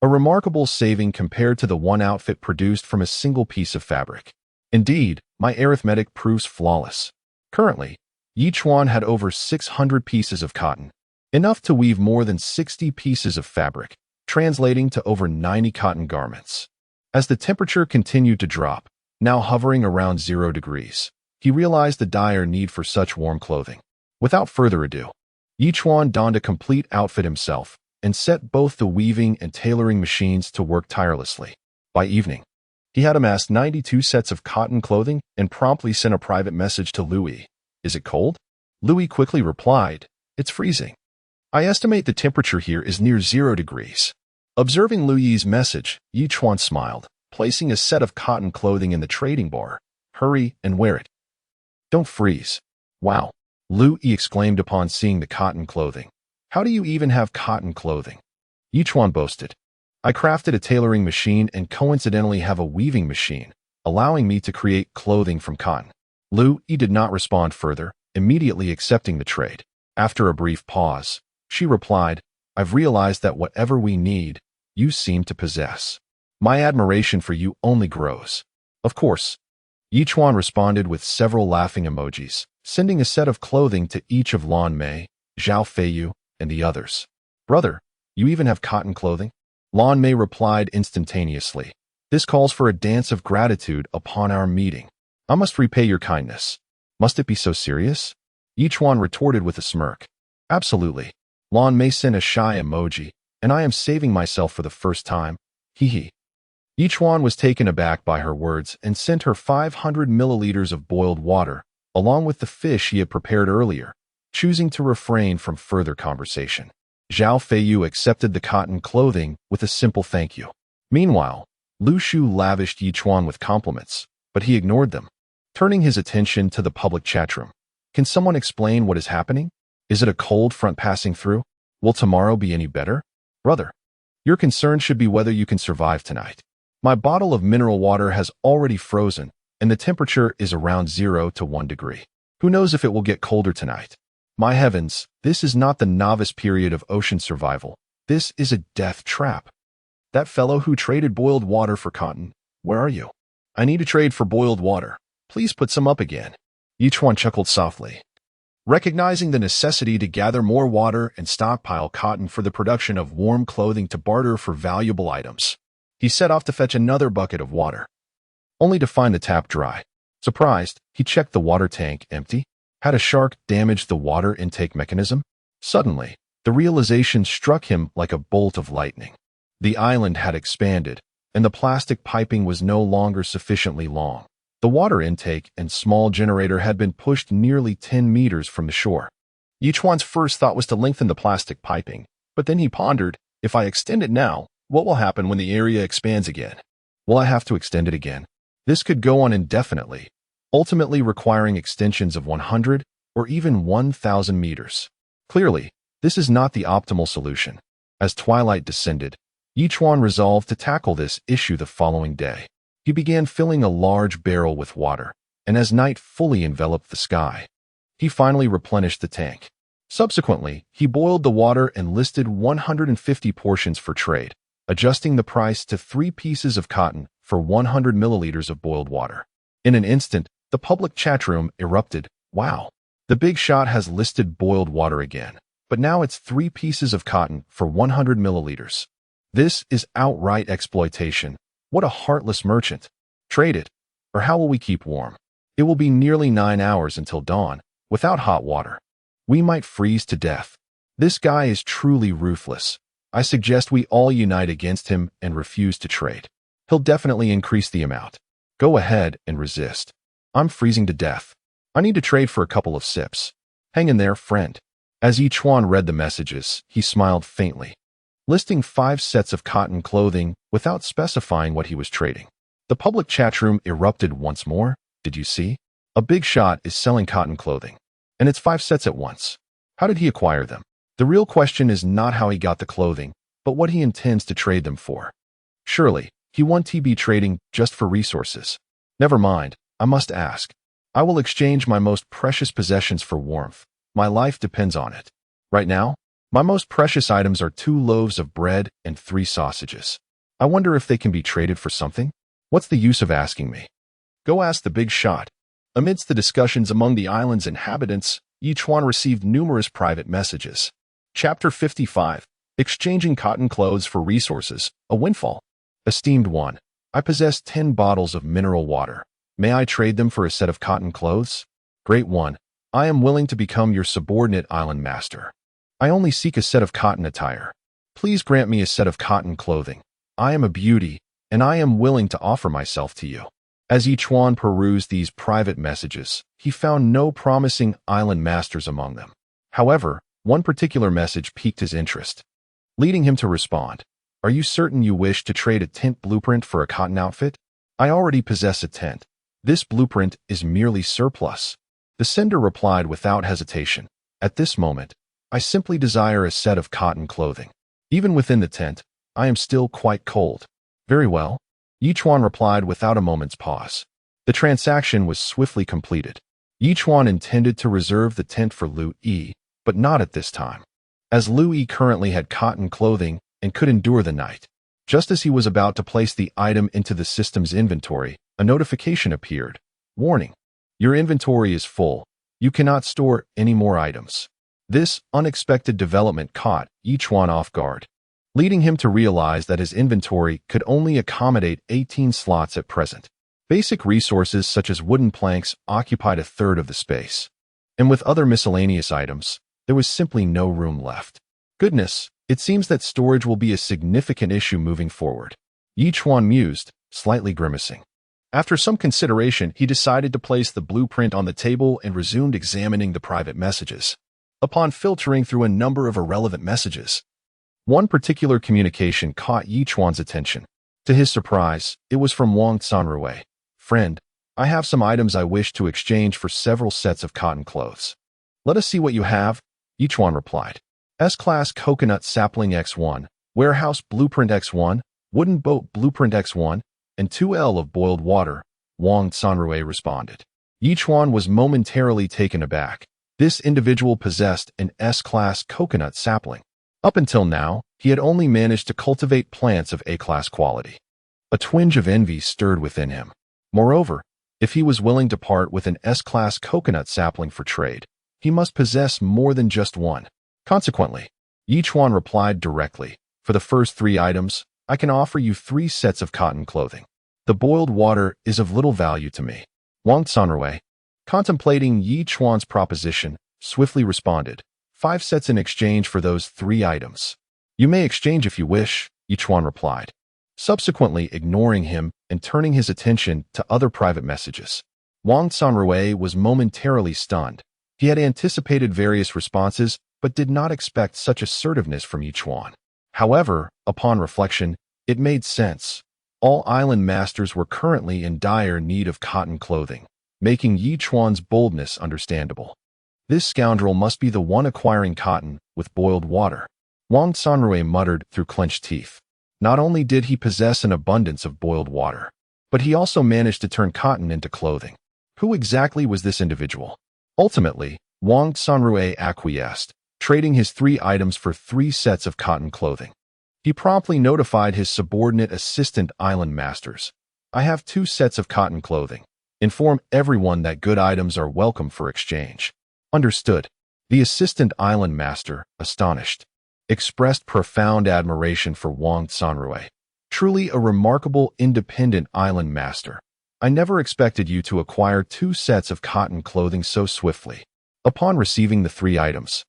Speaker 1: A remarkable saving compared to the 1 outfit produced from a single piece of fabric. Indeed, my arithmetic proves flawless. Currently, Chuan had over 600 pieces of cotton, enough to weave more than 60 pieces of fabric, translating to over 90 cotton garments. As the temperature continued to drop, now hovering around 0 degrees, he realized the dire need for such warm clothing. Without further ado, Chuan donned a complete outfit himself and set both the weaving and tailoring machines to work tirelessly. By evening, he had amassed 92 sets of cotton clothing and promptly sent a private message to Louis. "Is it cold?" Louis quickly replied, "It's freezing. I estimate the temperature here is near 0 degrees. Observing Louis's message, Chuan smiled, placing a set of cotton clothing in the trading bar. "Hurry and wear it. Don't freeze." "Wow," Louis exclaimed upon seeing the cotton clothing. "How do you even have cotton clothing?" Chuan boasted, "I crafted a tailoring machine and coincidentally have a weaving machine, allowing me to create clothing from cotton." Louis did not respond further, immediately accepting the trade. After a brief pause, she replied, "I've realized that whatever we need, you seem to possess. My admiration for you only grows." "Of course." Chuan responded with several laughing emojis, sending a set of clothing to each of Lan Mei, Zhao Feiyu, and the others. "Brother, you even have cotton clothing?" Lan Mei replied instantaneously, "This calls for a dance of gratitude upon our meeting. I must repay your kindness." "Must it be so serious?" Chuan retorted with a smirk. "Absolutely." Lan Mei sent a shy emoji, "And I am saving myself for the first time. Hee hee." Chuan was taken aback by her words and sent her 500 milliliters of boiled water, along with the fish he had prepared earlier, choosing to refrain from further conversation. Zhao Feiyu accepted the cotton clothing with a simple thank you. Meanwhile, Lu Shu lavished Chuan with compliments, but he ignored them, turning his attention to the public chat room. "Can someone explain what is happening? Is it a cold front passing through? Will tomorrow be any better?" "Brother, Your concern should be whether you can survive tonight. My bottle of mineral water has already frozen, and the temperature is around 0 to 1 degree. Who knows if it will get colder tonight? My heavens, this is not the novice period of ocean survival. This is a death trap. That fellow who traded boiled water for cotton, where are you? I need to trade for boiled water. Please put some up again. Chuan chuckled softly. Recognizing the necessity to gather more water and stockpile cotton for the production of warm clothing to barter for valuable items, he set off to fetch another bucket of water, only to find the tap dry. Surprised, he checked the water tank empty. Had a shark damaged the water intake mechanism? Suddenly, the realization struck him like a bolt of lightning. The island had expanded, and the plastic piping was no longer sufficiently long. The water intake and small generator had been pushed nearly 10 meters from the shore. Chuan's first thought was to lengthen the plastic piping, but then he pondered, if I extend it now, what will happen when the area expands again? Will I have to extend it again? This could go on indefinitely, ultimately requiring extensions of 100 or even 1,000 meters. Clearly, this is not the optimal solution. As twilight descended, Chuan resolved to tackle this issue the following day. He began filling a large barrel with water, and as night fully enveloped the sky, he finally replenished the tank. Subsequently, he boiled the water and listed 150 portions for trade, adjusting the price to 3 pieces of cotton for 100 milliliters of boiled water. In an instant, the public chat room erupted. Wow! The big shot has listed boiled water again, but now it's 3 pieces of cotton for 100 milliliters. This is outright exploitation. What a heartless merchant. Trade it, or how will we keep warm? It will be nearly 9 hours until dawn, without hot water. We might freeze to death. This guy is truly ruthless. I suggest we all unite against him and refuse to trade. He'll definitely increase the amount. Go ahead and resist. I'm freezing to death. I need to trade for a couple of sips. Hang in there, friend. As Chuan read the messages, he smiled faintly, listing 5 sets of cotton clothing without specifying what he was trading. The public chat room erupted once more. Did you see? A big shot is selling cotton clothing, and it's 5 sets at once. How did he acquire them? The real question is not how he got the clothing, but what he intends to trade them for. Surely, he won TB trading just for resources. Never mind, I must ask. I will exchange my most precious possessions for warmth. My life depends on it. Right now, my most precious items are 2 loaves of bread and 3 sausages. I wonder if they can be traded for something? What's the use of asking me? Go ask the big shot. Amidst the discussions among the island's inhabitants, Chuan received numerous private messages. Chapter 55. Exchanging Cotton Clothes for Resources, a Windfall. Esteemed one, I possess 10 bottles of mineral water. May I trade them for a set of cotton clothes? Great one, I am willing to become your subordinate island master. I only seek a set of cotton attire. Please grant me a set of cotton clothing. I am a beauty, and I am willing to offer myself to you. As Chuan perused these private messages, he found no promising island masters among them. However, one particular message piqued his interest, leading him to respond. Are you certain you wish to trade a tent blueprint for a cotton outfit? I already possess a tent. This blueprint is merely surplus. The sender replied without hesitation. At this moment, I simply desire a set of cotton clothing. Even within the tent, I am still quite cold. Very well. Chuan replied without a moment's pause. The transaction was swiftly completed. Chuan intended to reserve the tent for Lu Yi, but not at this time, as Lu Yi currently had cotton clothing and could endure the night. Just as he was about to place the item into the system's inventory, a notification appeared. Warning. Your inventory is full. You cannot store any more items. This unexpected development caught Chuan off guard, leading him to realize that his inventory could only accommodate 18 slots at present. Basic resources such as wooden planks occupied a third of the space, and with other miscellaneous items, there was simply no room left. Goodness, it seems that storage will be a significant issue moving forward. Chuan mused, slightly grimacing. After some consideration, he decided to place the blueprint on the table and resumed examining the private messages. Upon filtering through a number of irrelevant messages, one particular communication caught Chuan's attention. To his surprise, it was from Wang Sanrui. Friend, I have some items I wish to exchange for several sets of cotton clothes. Let us see what you have, Chuan replied. S-Class Coconut Sapling X1, Warehouse Blueprint X1, Wooden Boat Blueprint X1, and 2L of boiled water, Wang Sanrui responded. Chuan was momentarily taken aback. This individual possessed an S-class coconut sapling. Up until now, he had only managed to cultivate plants of A-class quality. A twinge of envy stirred within him. Moreover, if he was willing to part with an S-class coconut sapling for trade, he must possess more than just one. Consequently, Chuan replied directly, "For the first 3 items, I can offer you 3 sets of cotton clothing. The boiled water is of little value to me." Wang Sanrui, contemplating Chuan's proposition, swiftly responded, 5 sets in exchange for those 3 items. "You may exchange if you wish," Chuan replied, subsequently ignoring him and turning his attention to other private messages. Wang Sanrui was momentarily stunned. He had anticipated various responses, but did not expect such assertiveness from Chuan. However, upon reflection, it made sense. All island masters were currently in dire need of cotton clothing, making Chuan's boldness understandable. This scoundrel must be the one acquiring cotton with boiled water. Wang Sanrui muttered through clenched teeth. Not only did he possess an abundance of boiled water, but he also managed to turn cotton into clothing. Who exactly was this individual? Ultimately, Wang Sanrui acquiesced, trading his 3 items for 3 sets of cotton clothing. He promptly notified his subordinate assistant island masters. "I have 2 sets of cotton clothing. Inform everyone that good items are welcome for exchange." Understood. The assistant island master, astonished, expressed profound admiration for Wang Sanrui. "Truly a remarkable independent island master. I never expected you to acquire 2 sets of cotton clothing so swiftly." Upon receiving the 3 items,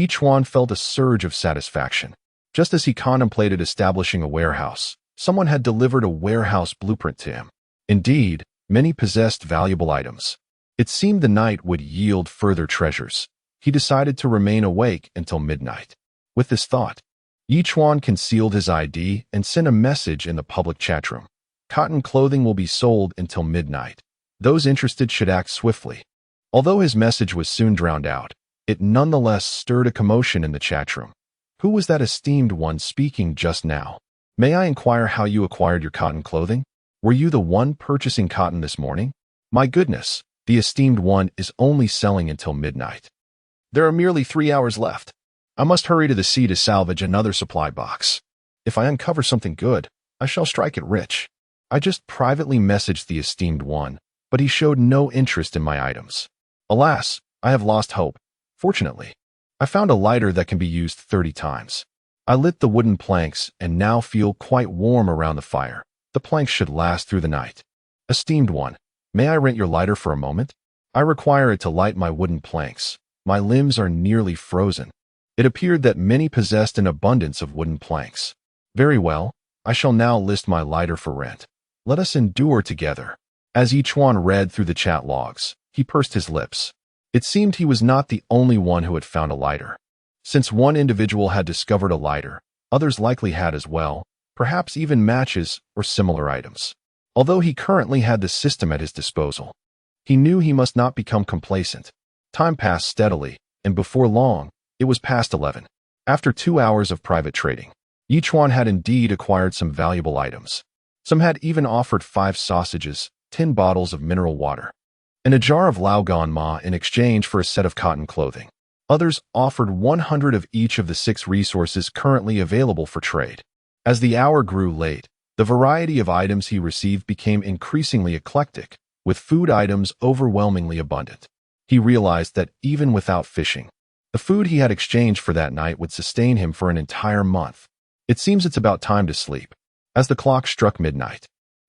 Speaker 1: Chuan felt a surge of satisfaction. Just as he contemplated establishing a warehouse, someone had delivered a warehouse blueprint to him. Indeed, many possessed valuable items. It seemed the night would yield further treasures. He decided to remain awake until midnight. With this thought, Chuan concealed his ID and sent a message in the public chat room. "Cotton clothing will be sold until midnight. Those interested should act swiftly." Although his message was soon drowned out, it nonetheless stirred a commotion in the chat room. Who was that esteemed one speaking just now? "May I inquire how you acquired your cotton clothing? Were you the one purchasing cotton this morning? My goodness, the esteemed one is only selling until midnight. There are merely 3 hours left. I must hurry to the sea to salvage another supply box. If I uncover something good, I shall strike it rich." I just privately messaged the esteemed one, but he showed no interest in my items. Alas, I have lost hope. Fortunately, I found a lighter that can be used 30 times. I lit the wooden planks and now feel quite warm around the fire. The planks should last through the night. Esteemed one, may I rent your lighter for a moment? I require it to light my wooden planks. My limbs are nearly frozen. It appeared that many possessed an abundance of wooden planks. Very well, I shall now list my lighter for rent. Let us endure together. As Chuan read through the chat logs, he pursed his lips. It seemed he was not the only one who had found a lighter. Since one individual had discovered a lighter, others likely had as well, perhaps even matches or similar items. Although he currently had the system at his disposal, he knew he must not become complacent. Time passed steadily, and before long, it was past 11. After 2 hours of private trading, Chuan had indeed acquired some valuable items. Some had even offered 5 sausages, 10 bottles of mineral water, and a jar of Laogan Ma in exchange for a set of cotton clothing. Others offered 100 of each of the 6 resources currently available for trade. As the hour grew late, the variety of items he received became increasingly eclectic, with food items overwhelmingly abundant. He realized that even without fishing, the food he had exchanged for that night would sustain him for an entire month. It seems it's about time to sleep. As the clock struck midnight,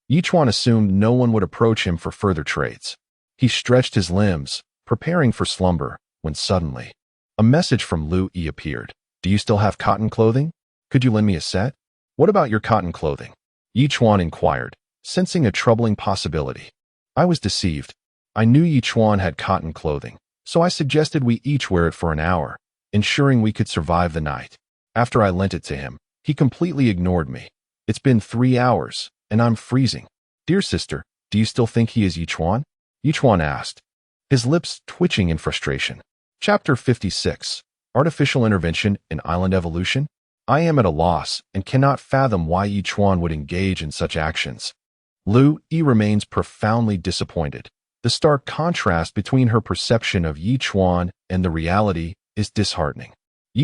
Speaker 1: Chuan assumed no one would approach him for further trades. He stretched his limbs, preparing for slumber, when suddenly, a message from Lu Yi appeared. "Do you still have cotton clothing? Could you lend me a set?" "What about your cotton clothing?" Chuan inquired, sensing a troubling possibility. I was deceived. I knew Chuan had cotton clothing, so I suggested we each wear it for an hour, ensuring we could survive the night. After I lent it to him, he completely ignored me. It's been 3 hours, and I'm freezing. "Dear sister, do you still think he is Chuan?" Chuan asked, his lips twitching in frustration. Chapter 56, Artificial Intervention in Island Evolution. I am at a loss and cannot fathom why Chuan would engage in such actions. Lu Yi remains profoundly disappointed. The stark contrast between her perception of Chuan and the reality is disheartening.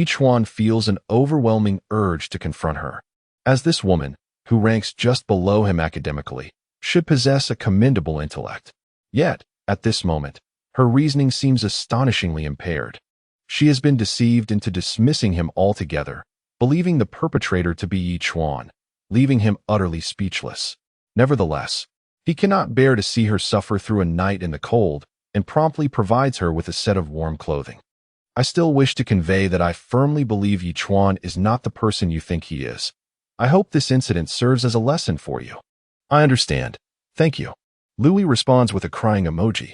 Speaker 1: Chuan feels an overwhelming urge to confront her, as this woman, who ranks just below him academically, should possess a commendable intellect. Yet, at this moment, her reasoning seems astonishingly impaired. She has been deceived into dismissing him altogether, believing the perpetrator to be Chuan, leaving him utterly speechless. Nevertheless, he cannot bear to see her suffer through a night in the cold and promptly provides her with a set of warm clothing. I still wish to convey that I firmly believe Chuan is not the person you think he is. I hope this incident serves as a lesson for you. I understand. Thank you. Louis responds with a crying emoji.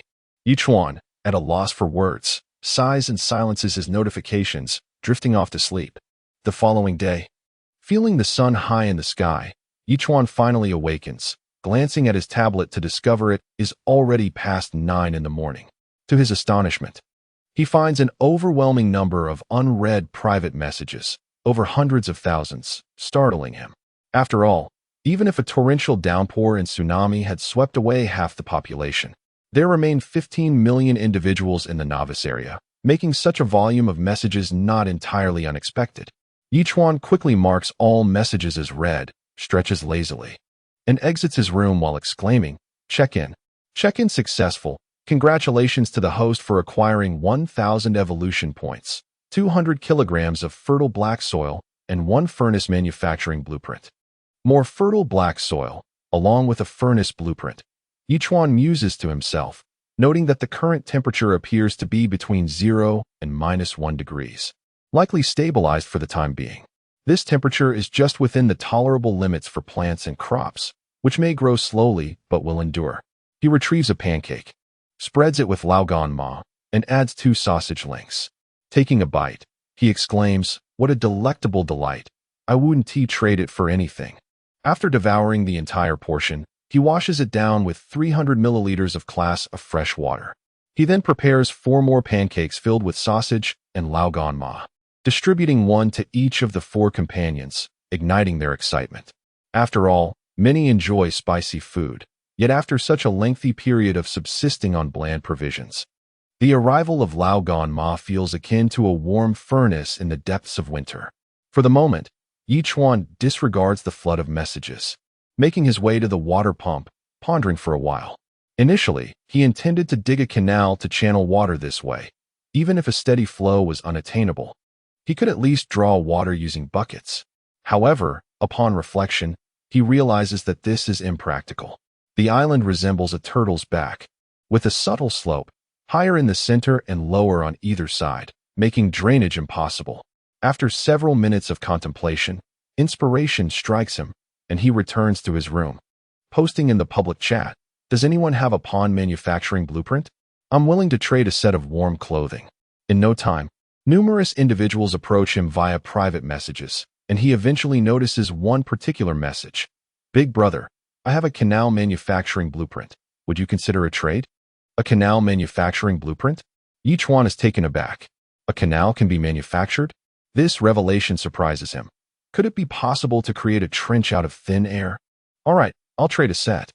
Speaker 1: Chuan, at a loss for words, sighs and silences his notifications, drifting off to sleep. The following day, feeling the sun high in the sky, Chuan finally awakens, glancing at his tablet to discover it is already past 9 in the morning. To his astonishment, he finds an overwhelming number of unread private messages, over hundreds of thousands, startling him. After all, even if a torrential downpour and tsunami had swept away half the population, there remained 15 million individuals in the novice area, making such a volume of messages not entirely unexpected. Chuan quickly marks all messages as read, stretches lazily, and exits his room while exclaiming, "Check-in. Check-in successful. Congratulations to the host for acquiring 1,000 evolution points, 200 kilograms of fertile black soil, and 1 furnace manufacturing blueprint." More fertile black soil, along with a furnace blueprint. Chuan muses to himself, noting that the current temperature appears to be between 0 and -1 degrees, likely stabilized for the time being. This temperature is just within the tolerable limits for plants and crops, which may grow slowly but will endure. He retrieves a pancake, spreads it with Laogan Ma, and adds 2 sausage links. Taking a bite, he exclaims, "What a delectable delight. I wouldn't trade it for anything." After devouring the entire portion, he washes it down with 300 milliliters of glass of fresh water. He then prepares 4 more pancakes filled with sausage and Laogan Ma, distributing 1 to each of the 4 companions, igniting their excitement. After all, many enjoy spicy food, yet after such a lengthy period of subsisting on bland provisions, the arrival of Laogan Ma feels akin to a warm furnace in the depths of winter. For the moment, Chuan disregards the flood of messages, making his way to the water pump, pondering for a while. Initially, he intended to dig a canal to channel water this way, even if a steady flow was unattainable. He could at least draw water using buckets. However, upon reflection, he realizes that this is impractical. The island resembles a turtle's back, with a subtle slope, higher in the center and lower on either side, making drainage impossible. After several minutes of contemplation, inspiration strikes him, and he returns to his room. Posting in the public chat, "Does anyone have a pond manufacturing blueprint? I'm willing to trade a set of warm clothing." In no time, numerous individuals approach him via private messages, and he eventually notices one particular message. "Big brother, I have a canal manufacturing blueprint. Would you consider a trade?" A canal manufacturing blueprint? Chuan is taken aback. A canal can be manufactured? This revelation surprises him. Could it be possible to create a trench out of thin air? "All right, I'll trade a set."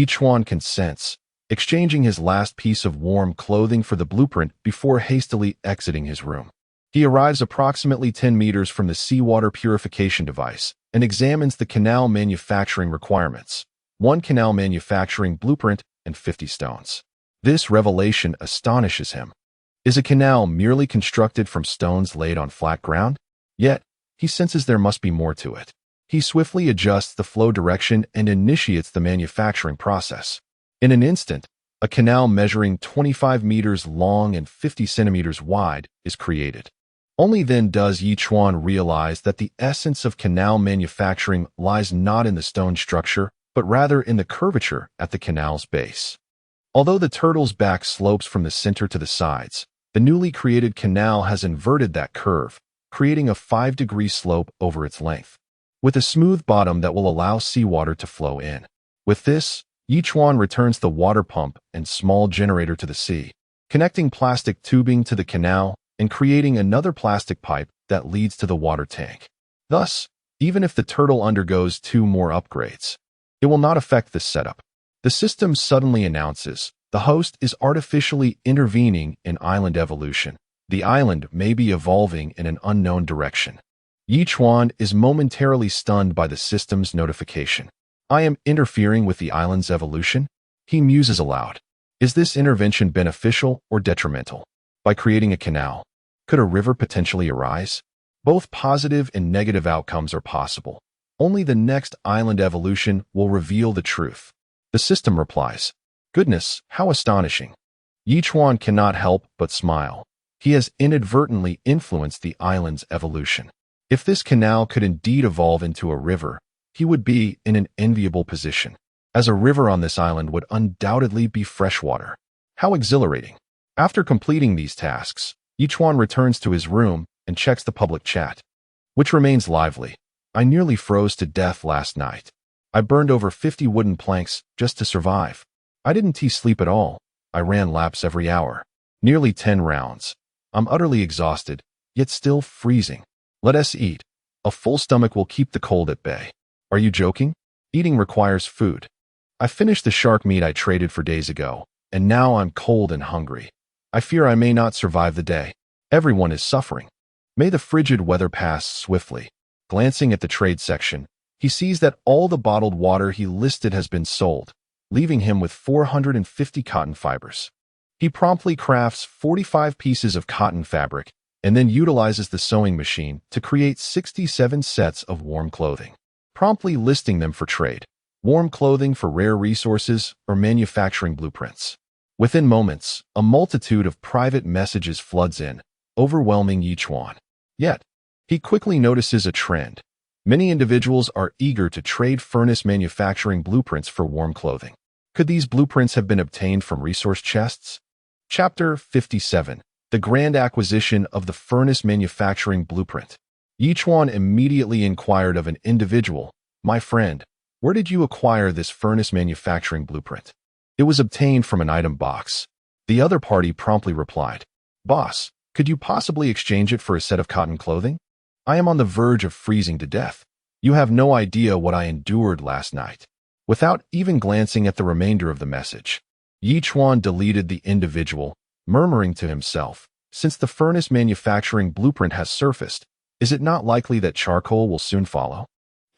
Speaker 1: Chuan consents, exchanging his last piece of warm clothing for the blueprint before hastily exiting his room. He arrives approximately 10 meters from the seawater purification device and examines the canal manufacturing requirements. 1 canal manufacturing blueprint and 50 stones. This revelation astonishes him. Is a canal merely constructed from stones laid on flat ground? Yet, he senses there must be more to it. He swiftly adjusts the flow direction and initiates the manufacturing process. In an instant, a canal measuring 25 meters long and 50 centimeters wide is created. Only then does Chuan realize that the essence of canal manufacturing lies not in the stone structure, but rather in the curvature at the canal's base. Although the turtle's back slopes from the center to the sides, the newly created canal has inverted that curve, creating a 5-degree slope over its length, with a smooth bottom that will allow seawater to flow in. With this, Chuan returns the water pump and small generator to the sea, connecting plastic tubing to the canal and creating another plastic pipe that leads to the water tank. Thus, even if the turtle undergoes 2 more upgrades, it will not affect this setup. The system suddenly announces the host is artificially intervening in island evolution. The island may be evolving in an unknown direction. Chuan is momentarily stunned by the system's notification. I am interfering with the island's evolution? He muses aloud. Is this intervention beneficial or detrimental? By creating a canal, could a river potentially arise? Both positive and negative outcomes are possible. Only the next island evolution will reveal the truth. The system replies, "Goodness, how astonishing." Chuan cannot help but smile. He has inadvertently influenced the island's evolution. If this canal could indeed evolve into a river, he would be in an enviable position, as a river on this island would undoubtedly be freshwater. How exhilarating. After completing these tasks, Chuan returns to his room and checks the public chat, which remains lively. I nearly froze to death last night. I burned over 50 wooden planks just to survive. I didn't sleep at all. I ran laps every hour. Nearly 10 rounds. I'm utterly exhausted, yet still freezing. Let us eat. A full stomach will keep the cold at bay. Are you joking? Eating requires food. I finished the shark meat I traded for days ago, and now I'm cold and hungry. I fear I may not survive the day. Everyone is suffering. May the frigid weather pass swiftly. Glancing at the trade section, he sees that all the bottled water he listed has been sold, leaving him with 450 cotton fibers. He promptly crafts 45 pieces of cotton fabric and then utilizes the sewing machine to create 67 sets of warm clothing, promptly listing them for trade. Warm clothing for rare resources or manufacturing blueprints. Within moments, a multitude of private messages floods in, overwhelming Chuan. Yet, he quickly notices a trend. Many individuals are eager to trade furnace manufacturing blueprints for warm clothing. Could these blueprints have been obtained from resource chests? Chapter 57. The Grand Acquisition of the Furnace Manufacturing Blueprint. Chuan immediately inquired of an individual, "My friend, where did you acquire this furnace manufacturing blueprint?" "It was obtained from an item box." The other party promptly replied, "Boss, could you possibly exchange it for a set of cotton clothing? I am on the verge of freezing to death. You have no idea what I endured last night." Without even glancing at the remainder of the message, Chuan deleted the individual, murmuring to himself, "Since the furnace manufacturing blueprint has surfaced, is it not likely that charcoal will soon follow?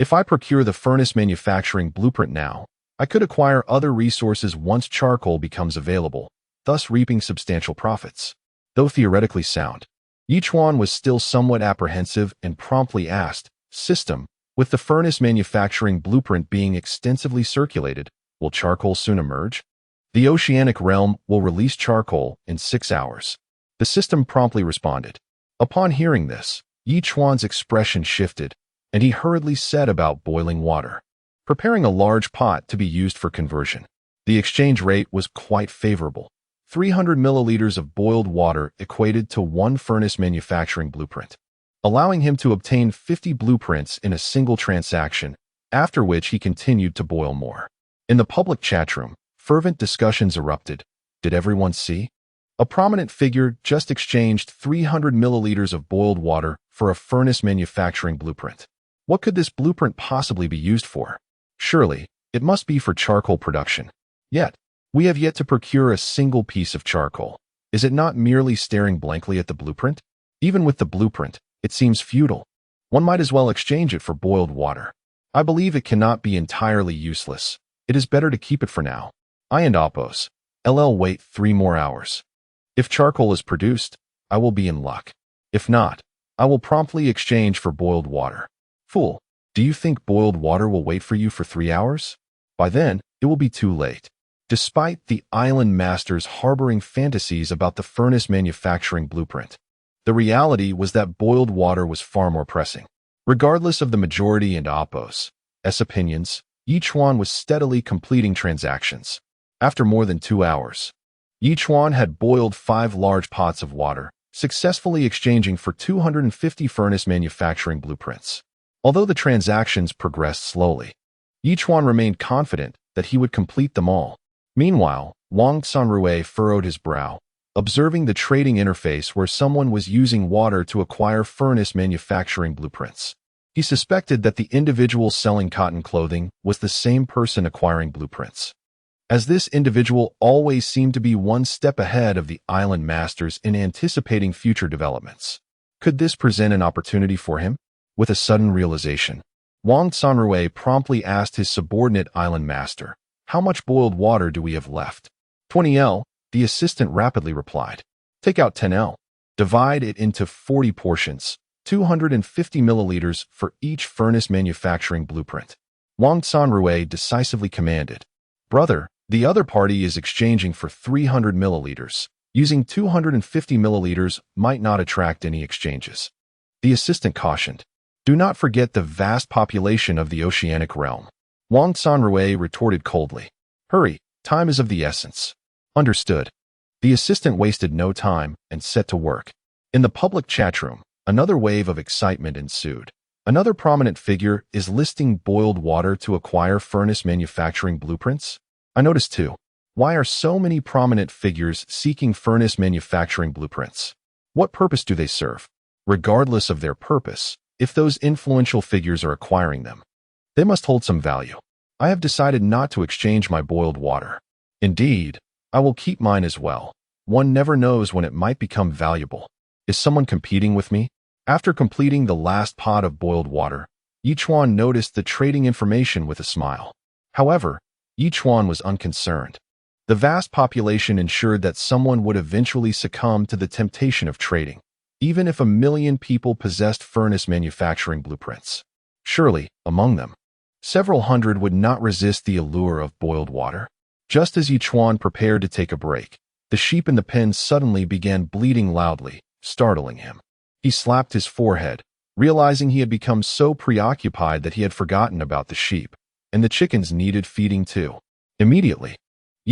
Speaker 1: If I procure the furnace manufacturing blueprint now, I could acquire other resources once charcoal becomes available, thus reaping substantial profits." Though theoretically sound, Chuan was still somewhat apprehensive and promptly asked, "System, with the furnace manufacturing blueprint being extensively circulated, will charcoal soon emerge?" "The oceanic realm will release charcoal in 6 hours." The system promptly responded. Upon hearing this, Chuan's expression shifted, and he hurriedly set about boiling water, preparing a large pot to be used for conversion. The exchange rate was quite favorable. 300 milliliters of boiled water equated to 1 furnace manufacturing blueprint, allowing him to obtain 50 blueprints in a single transaction, after which he continued to boil more. In the public chat room, fervent discussions erupted. Did everyone see? A prominent figure just exchanged 300 milliliters of boiled water for a furnace manufacturing blueprint. What could this blueprint possibly be used for? Surely, it must be for charcoal production. Yet, we have yet to procure a single piece of charcoal. Is it not merely staring blankly at the blueprint? Even with the blueprint, it seems futile. One might as well exchange it for boiled water. I believe it cannot be entirely useless. It is better to keep it for now. I and Oppos, LL wait 3 more hours. If charcoal is produced, I will be in luck. If not, I will promptly exchange for boiled water. Fool, do you think boiled water will wait for you for 3 hours? By then, it will be too late. Despite the island masters harboring fantasies about the furnace manufacturing blueprint, the reality was that boiled water was far more pressing. Regardless of the majority and Oppos' opinions, Chuan was steadily completing transactions. After more than 2 hours, Chuan had boiled 5 large pots of water, successfully exchanging for 250 furnace manufacturing blueprints. Although the transactions progressed slowly, Chuan remained confident that he would complete them all. Meanwhile, Wang Sanrue furrowed his brow, observing the trading interface where someone was using water to acquire furnace manufacturing blueprints. He suspected that the individual selling cotton clothing was the same person acquiring blueprints, as this individual always seemed to be one step ahead of the island masters in anticipating future developments. Could this present an opportunity for him? With a sudden realization, Wang Sanrui promptly asked his subordinate island master, "How much boiled water do we have left?" 20 L, the assistant rapidly replied. "Take out 10 L. Divide it into 40 portions, 250 milliliters for each furnace manufacturing blueprint." Wang Sanrui decisively commanded, "Brother, the other party is exchanging for 300 milliliters. Using 250 milliliters might not attract any exchanges." The assistant cautioned, "Do not forget the vast population of the oceanic realm." Wang Sanrui retorted coldly, "Hurry, time is of the essence." Understood. The assistant wasted no time and set to work. In the public chat room, another wave of excitement ensued. Another prominent figure is listing boiled water to acquire furnace manufacturing blueprints. I noticed too. Why are so many prominent figures seeking furnace manufacturing blueprints? What purpose do they serve? Regardless of their purpose, if those influential figures are acquiring them, they must hold some value. I have decided not to exchange my boiled water. Indeed, I will keep mine as well. One never knows when it might become valuable. Is someone competing with me? After completing the last pot of boiled water, Chuan noticed the trading information with a smile. However, Chuan was unconcerned. The vast population ensured that someone would eventually succumb to the temptation of trading, even if 1 million people possessed furnace manufacturing blueprints. Surely, among them, several hundred would not resist the allure of boiled water. Just as Chuan prepared to take a break, the sheep in the pen suddenly began bleating loudly, startling him. He slapped his forehead, realizing he had become so preoccupied that he had forgotten about the sheep, and the chickens needed feeding too. Immediately,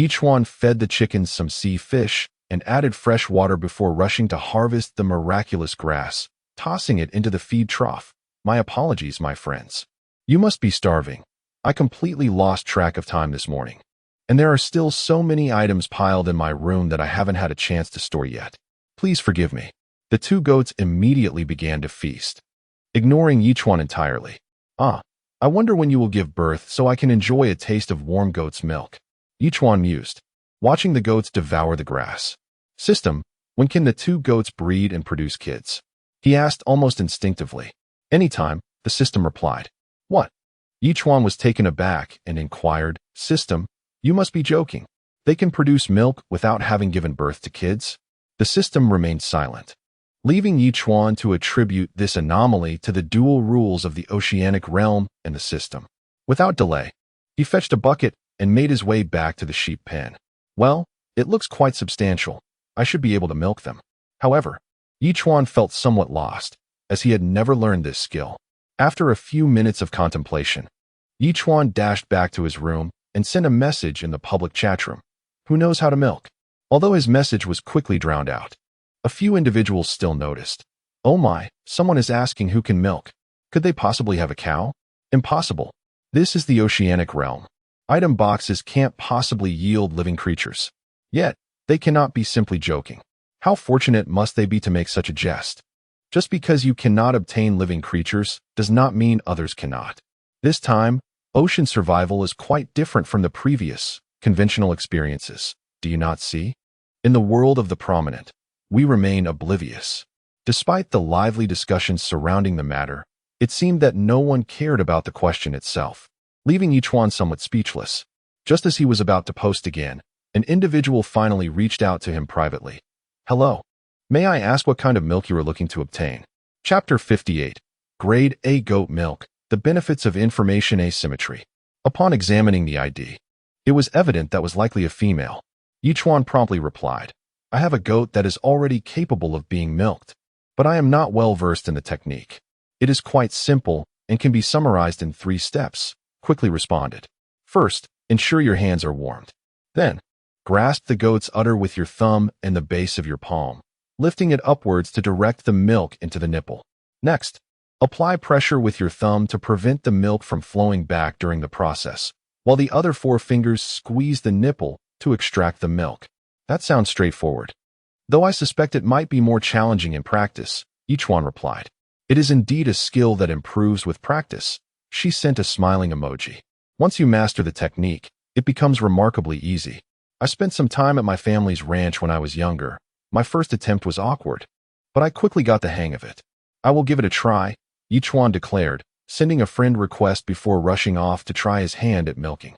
Speaker 1: Chuan fed the chickens some sea fish and added fresh water before rushing to harvest the miraculous grass, tossing it into the feed trough. "My apologies, my friends. You must be starving. I completely lost track of time this morning. And there are still so many items piled in my room that I haven't had a chance to store yet. Please forgive me." The two goats immediately began to feast, ignoring Chuan entirely. "Ah, I wonder when you will give birth so I can enjoy a taste of warm goat's milk," Chuan mused, watching the goats devour the grass. "System, when can the two goats breed and produce kids?" he asked almost instinctively. "Anytime," the system replied. "What?" Chuan was taken aback and inquired, "System, you must be joking. They can produce milk without having given birth to kids?" The system remained silent, leaving Chuan to attribute this anomaly to the dual rules of the oceanic realm and the system. Without delay, he fetched a bucket and made his way back to the sheep pen. "Well, it looks quite substantial. I should be able to milk them." However, Chuan felt somewhat lost, as he had never learned this skill. After a few minutes of contemplation, Chuan dashed back to his room and sent a message in the public chat room. "Who knows how to milk?" Although his message was quickly drowned out, a few individuals still noticed. "Oh my, someone is asking who can milk. Could they possibly have a cow? Impossible. This is the oceanic realm. Item boxes can't possibly yield living creatures. Yet, they cannot be simply joking. How fortunate must they be to make such a jest? Just because you cannot obtain living creatures does not mean others cannot. This time, ocean survival is quite different from the previous, conventional experiences. Do you not see? In the world of the prominent, we remain oblivious." Despite the lively discussions surrounding the matter, it seemed that no one cared about the question itself, leaving Chuan somewhat speechless. Just as he was about to post again, an individual finally reached out to him privately. "Hello. May I ask what kind of milk you are looking to obtain?" Chapter 58. Grade A Goat Milk, The Benefits of Information Asymmetry. Upon examining the ID, it was evident that was likely a female. Chuan promptly replied, "I have a goat that is already capable of being milked, but I am not well versed in the technique. It is quite simple and can be summarized in 3 steps," quickly responded. "First, ensure your hands are warmed. Then, grasp the goat's udder with your thumb and the base of your palm, lifting it upwards to direct the milk into the nipple. Next, apply pressure with your thumb to prevent the milk from flowing back during the process, while the other 4 fingers squeeze the nipple to extract the milk." "That sounds straightforward, though I suspect it might be more challenging in practice," Chuan replied. It is indeed a skill that improves with practice. She sent a smiling emoji. Once you master the technique, it becomes remarkably easy. I spent some time at my family's ranch when I was younger. My first attempt was awkward, but I quickly got the hang of it. I will give it a try, Chuan declared, sending a friend request before rushing off to try his hand at milking.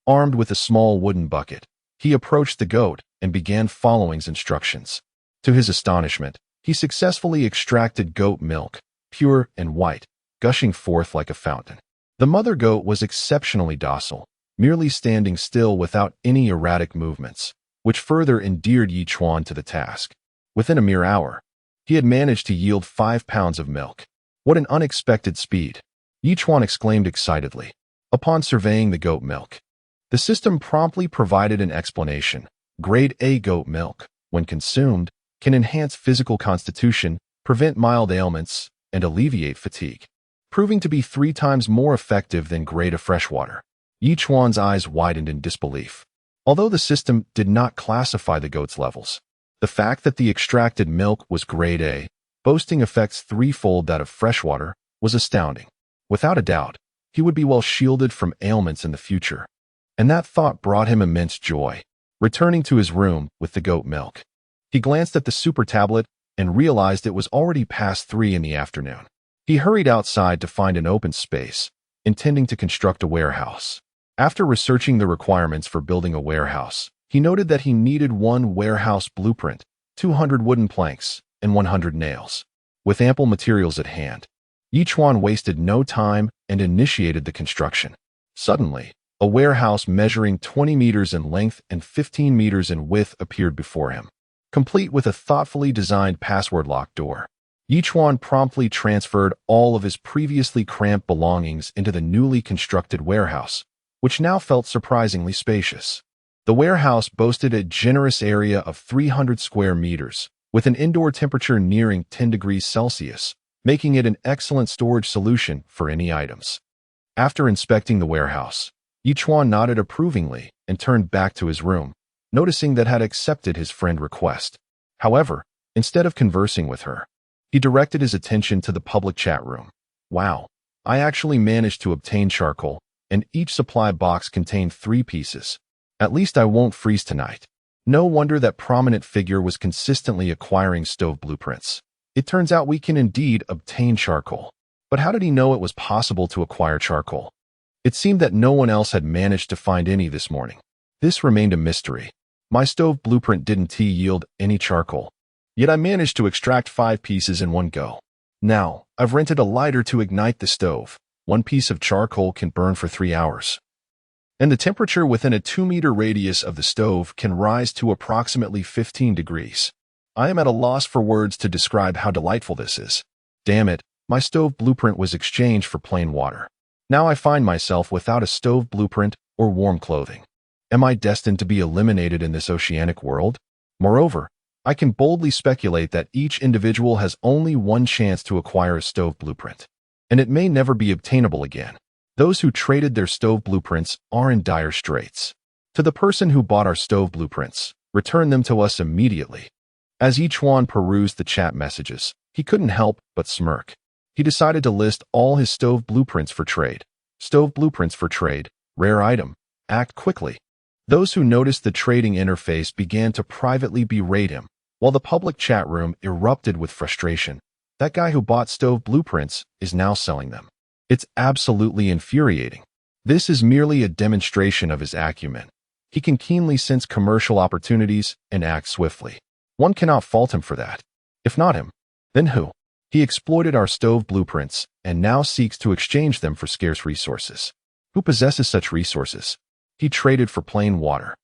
Speaker 1: Armed with a small wooden bucket, he approached the goat and began following instructions. To his astonishment, he successfully extracted goat milk, pure and white, gushing forth like a fountain. The mother goat was exceptionally docile, merely standing still without any erratic movements, which further endeared Chuan to the task. Within a mere hour, he had managed to yield 5 pounds of milk. What an unexpected speed! Chuan exclaimed excitedly, upon surveying the goat milk. The system promptly provided an explanation. Grade A goat milk, when consumed, can enhance physical constitution, prevent mild ailments, and alleviate fatigue, proving to be 3 times more effective than grade A freshwater. Chuan's eyes widened in disbelief. Although the system did not classify the goat's levels, the fact that the extracted milk was grade A, boasting effects 3-fold that of freshwater, was astounding. Without a doubt, he would be well shielded from ailments in the future. And that thought brought him immense joy. Returning to his room with the goat milk, he glanced at the super tablet and realized it was already past 3 in the afternoon. He hurried outside to find an open space, intending to construct a warehouse. After researching the requirements for building a warehouse, he noted that he needed 1 warehouse blueprint, 200 wooden planks, and 100 nails. With ample materials at hand, Chuan wasted no time and initiated the construction. Suddenly, a warehouse measuring 20 meters in length and 15 meters in width appeared before him, complete with a thoughtfully designed password lock door. Chuan promptly transferred all of his previously cramped belongings into the newly constructed warehouse, which now felt surprisingly spacious. The warehouse boasted a generous area of 300 square meters, with an indoor temperature nearing 10 degrees Celsius, making it an excellent storage solution for any items. After inspecting the warehouse, Chuan nodded approvingly and turned back to his room, noticing that had accepted his friend request. However, instead of conversing with her, he directed his attention to the public chat room. Wow, I actually managed to obtain charcoal, and each supply box contained 3 pieces. At least I won't freeze tonight. No wonder that prominent figure was consistently acquiring stove blueprints. It turns out we can indeed obtain charcoal. But how did he know it was possible to acquire charcoal? It seemed that no one else had managed to find any this morning. This remained a mystery. My stove blueprint didn't yield any charcoal, yet I managed to extract 5 pieces in one go. Now, I've rented a lighter to ignite the stove. 1 piece of charcoal can burn for 3 hours. And the temperature within a 2-meter radius of the stove can rise to approximately 15 degrees. I am at a loss for words to describe how delightful this is. Damn it, my stove blueprint was exchanged for plain water. Now I find myself without a stove blueprint or warm clothing. Am I destined to be eliminated in this oceanic world? Moreover, I can boldly speculate that each individual has only 1 chance to acquire a stove blueprint, and it may never be obtainable again. Those who traded their stove blueprints are in dire straits. To the person who bought our stove blueprints, return them to us immediately. As Chuan perused the chat messages, he couldn't help but smirk. He decided to list all his stove blueprints for trade. Stove blueprints for trade, rare item, act quickly. Those who noticed the trading interface began to privately berate him, while the public chat room erupted with frustration. That guy who bought stove blueprints is now selling them. It's absolutely infuriating. This is merely a demonstration of his acumen. He can keenly sense commercial opportunities and act swiftly. One cannot fault him for that. If not him, then who? He exploited our stove blueprints and now seeks to exchange them for scarce resources. Who possesses such resources? He traded for plain water.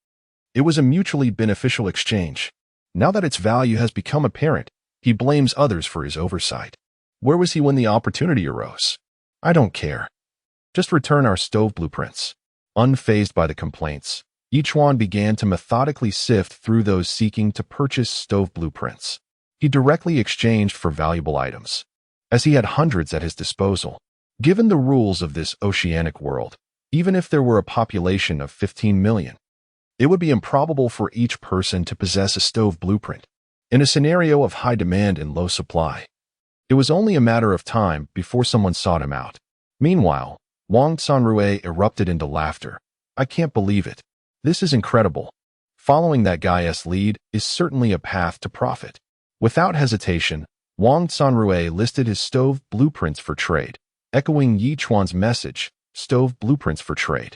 Speaker 1: It was a mutually beneficial exchange. Now that its value has become apparent, he blames others for his oversight. Where was he when the opportunity arose? I don't care. Just return our stove blueprints. Unfazed by the complaints, Chuan began to methodically sift through those seeking to purchase stove blueprints. He directly exchanged for valuable items, as he had hundreds at his disposal. Given the rules of this oceanic world, even if there were a population of 15 million, it would be improbable for each person to possess a stove blueprint. In a scenario of high demand and low supply, It was only a matter of time before someone sought him out. Meanwhile, Wang Sanrui erupted into laughter. I can't believe it. This is incredible. Following that guy's lead is certainly a path to profit. Without hesitation, Wang Sanrui listed his stove blueprints for trade, echoing Yi Chuan's message, stove blueprints for trade.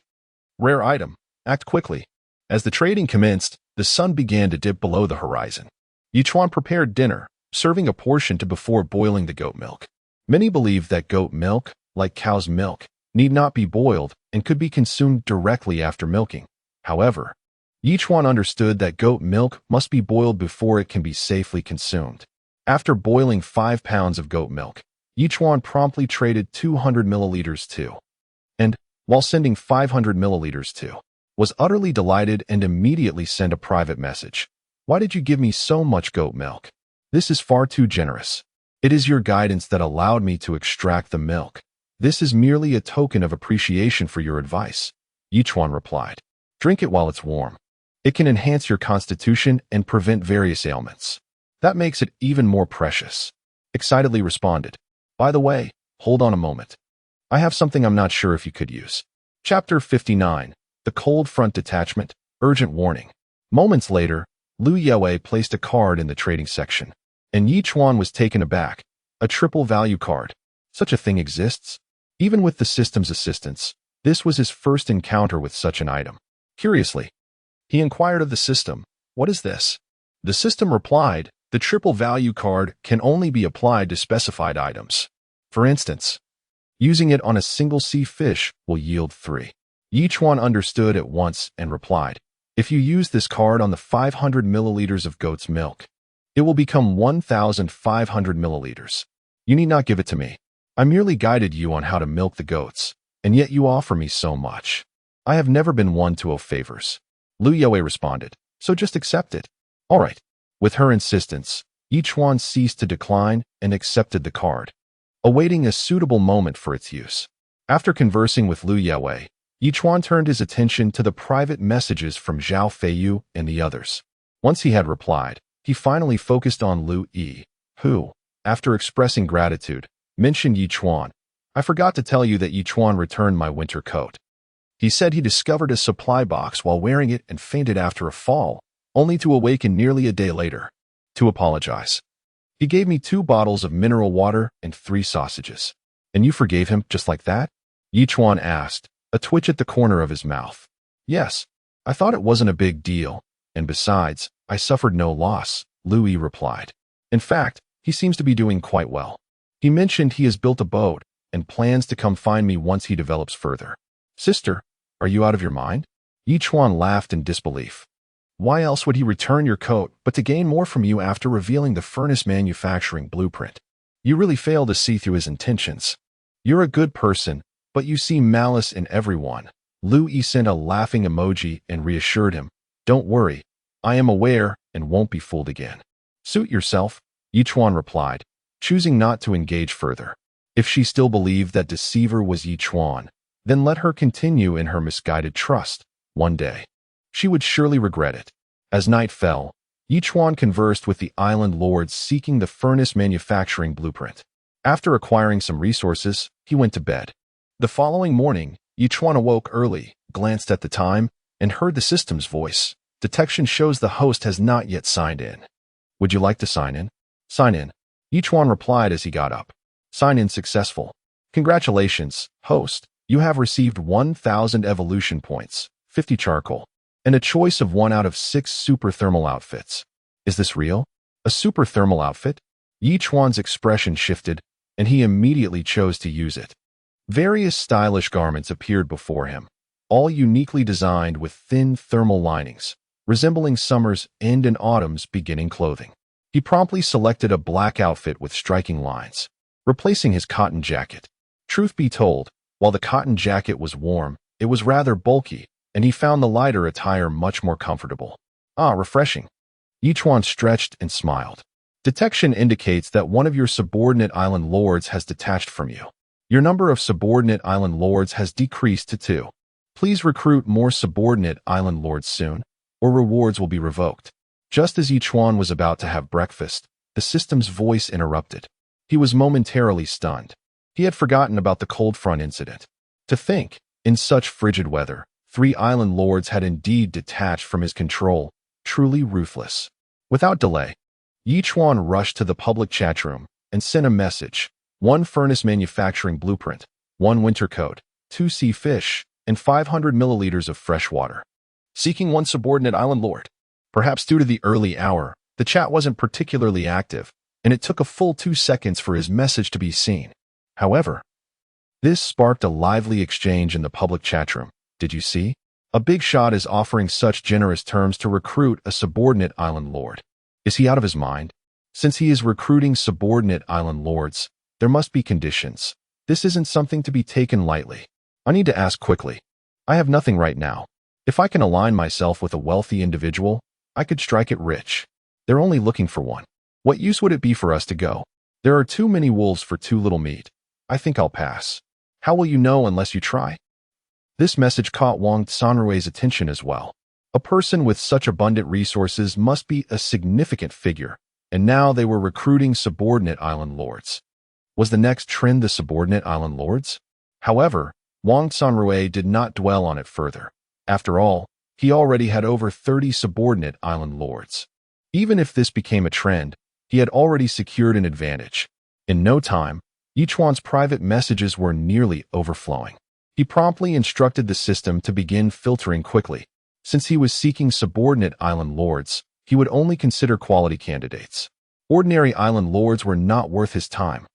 Speaker 1: Rare item. Act quickly. As the trading commenced, the sun began to dip below the horizon. Yi Chuan prepared dinner, serving a portion before boiling the goat milk. Many believe that goat milk, like cow's milk, need not be boiled and could be consumed directly after milking. However, Yi Chuan understood that goat milk must be boiled before it can be safely consumed. After boiling 5 pounds of goat milk, Yi Chuan promptly traded 200 milliliters to, and, while sending 500 milliliters to, was utterly delighted and immediately sent a private message. Why did you give me so much goat milk? This is far too generous. It is your guidance that allowed me to extract the milk. This is merely a token of appreciation for your advice, Yi Chuan replied. Drink it while it's warm. It can enhance your constitution and prevent various ailments. That makes it even more precious. Excitedly responded. By the way, hold on a moment. I have something I'm not sure if you could use. Chapter 59. The Cold Front Detachment. Urgent Warning. Moments later, Lu Yue placed a card in the trading section, and Yi Chuan was taken aback. A triple value card. Such a thing exists? Even with the system's assistance, this was his first encounter with such an item. Curiously, he inquired of the system, "What is this?" The system replied, "The triple value card can only be applied to specified items. For instance, using it on a single sea fish will yield 3. Yi Chuan understood at once and replied, "If you use this card on the 500 milliliters of goat's milk, it will become 1,500 milliliters. You need not give it to me. I merely guided you on how to milk the goats, and yet you offer me so much. I have never been one to owe favors." Lu Yue responded, "So just accept it." All right. With her insistence, Yi Chuan ceased to decline and accepted the card, awaiting a suitable moment for its use. After conversing with Lu Yue, Yi Chuan turned his attention to the private messages from Zhao Feiyu and the others. Once he had replied, he finally focused on Lu Yi, who, after expressing gratitude, mentioned Yi Chuan. "I forgot to tell you that Yi Chuan returned my winter coat. He said he discovered a supply box while wearing it and fainted after a fall, only to awaken nearly a day later. To apologize. He gave me 2 bottles of mineral water and 3 sausages. And you forgave him just like that?" Yi Chuan asked, a twitch at the corner of his mouth. "Yes. I thought it wasn't a big deal, and besides, I suffered no loss," Lu Yi replied. "In fact, he seems to be doing quite well. He mentioned he has built a boat and plans to come find me once he develops further." "Sister, are you out of your mind?" Yi Chuan laughed in disbelief. "Why else would he return your coat but to gain more from you after revealing the furnace manufacturing blueprint? You really fail to see through his intentions. You're a good person, but you see malice in everyone." Lu Yi sent a laughing emoji and reassured him, "Don't worry, I am aware and won't be fooled again." "Suit yourself," Yi Chuan replied, choosing not to engage further. If she still believed that deceiver was Yi Chuan, then let her continue in her misguided trust. One day, she would surely regret it. As night fell, Yi Chuan conversed with the island lords seeking the furnace manufacturing blueprint. After acquiring some resources, he went to bed. The following morning, Yi Chuan awoke early, glanced at the time, and heard the system's voice. "Detection shows the host has not yet signed in. Would you like to sign in?" "Sign in," Yi Chuan replied as he got up. "Sign in successful. Congratulations, host. You have received 1,000 evolution points, 50 charcoal, and a choice of 1 out of 6 super thermal outfits." "Is this real? A super thermal outfit?" Yi Chuan's expression shifted, and he immediately chose to use it. Various stylish garments appeared before him, all uniquely designed with thin thermal linings, resembling summer's end and autumn's beginning clothing. He promptly selected a black outfit with striking lines, replacing his cotton jacket. Truth be told, while the cotton jacket was warm, it was rather bulky, and he found the lighter attire much more comfortable. "Ah, refreshing." Yi Chuan stretched and smiled. "Detection indicates that one of your subordinate island lords has detached from you. Your number of subordinate island lords has decreased to 2. Please recruit more subordinate island lords soon, or rewards will be revoked." Just as Yi Chuan was about to have breakfast, the system's voice interrupted. He was momentarily stunned. He had forgotten about the cold front incident. To think, in such frigid weather, 3 island lords had indeed detached from his control, truly ruthless. Without delay, Chuan rushed to the public chat room and sent a message: 1 furnace manufacturing blueprint, 1 winter coat, 2 sea fish, and 500 milliliters of fresh water. Seeking 1 subordinate island lord. Perhaps due to the early hour, the chat wasn't particularly active, and it took a full 2 seconds for his message to be seen. However, this sparked a lively exchange in the public chat room. Did you see? A big shot is offering such generous terms to recruit a subordinate island lord. Is he out of his mind? Since he is recruiting subordinate island lords, there must be conditions. This isn't something to be taken lightly. I need to ask quickly. I have nothing right now. If I can align myself with a wealthy individual, I could strike it rich. They're only looking for 1. What use would it be for us to go? There are too many wolves for too little meat. I think I'll pass. How will you know unless you try? This message caught Wang Sanrui's attention as well. A person with such abundant resources must be a significant figure, and now they were recruiting subordinate island lords. Was the next trend the subordinate island lords? However, Wang Sanrui did not dwell on it further. After all, he already had over 30 subordinate island lords. Even if this became a trend, he had already secured an advantage. In no time, Chuan's private messages were nearly overflowing. He promptly instructed the system to begin filtering quickly. Since he was seeking subordinate island lords, he would only consider quality candidates. Ordinary island lords were not worth his time.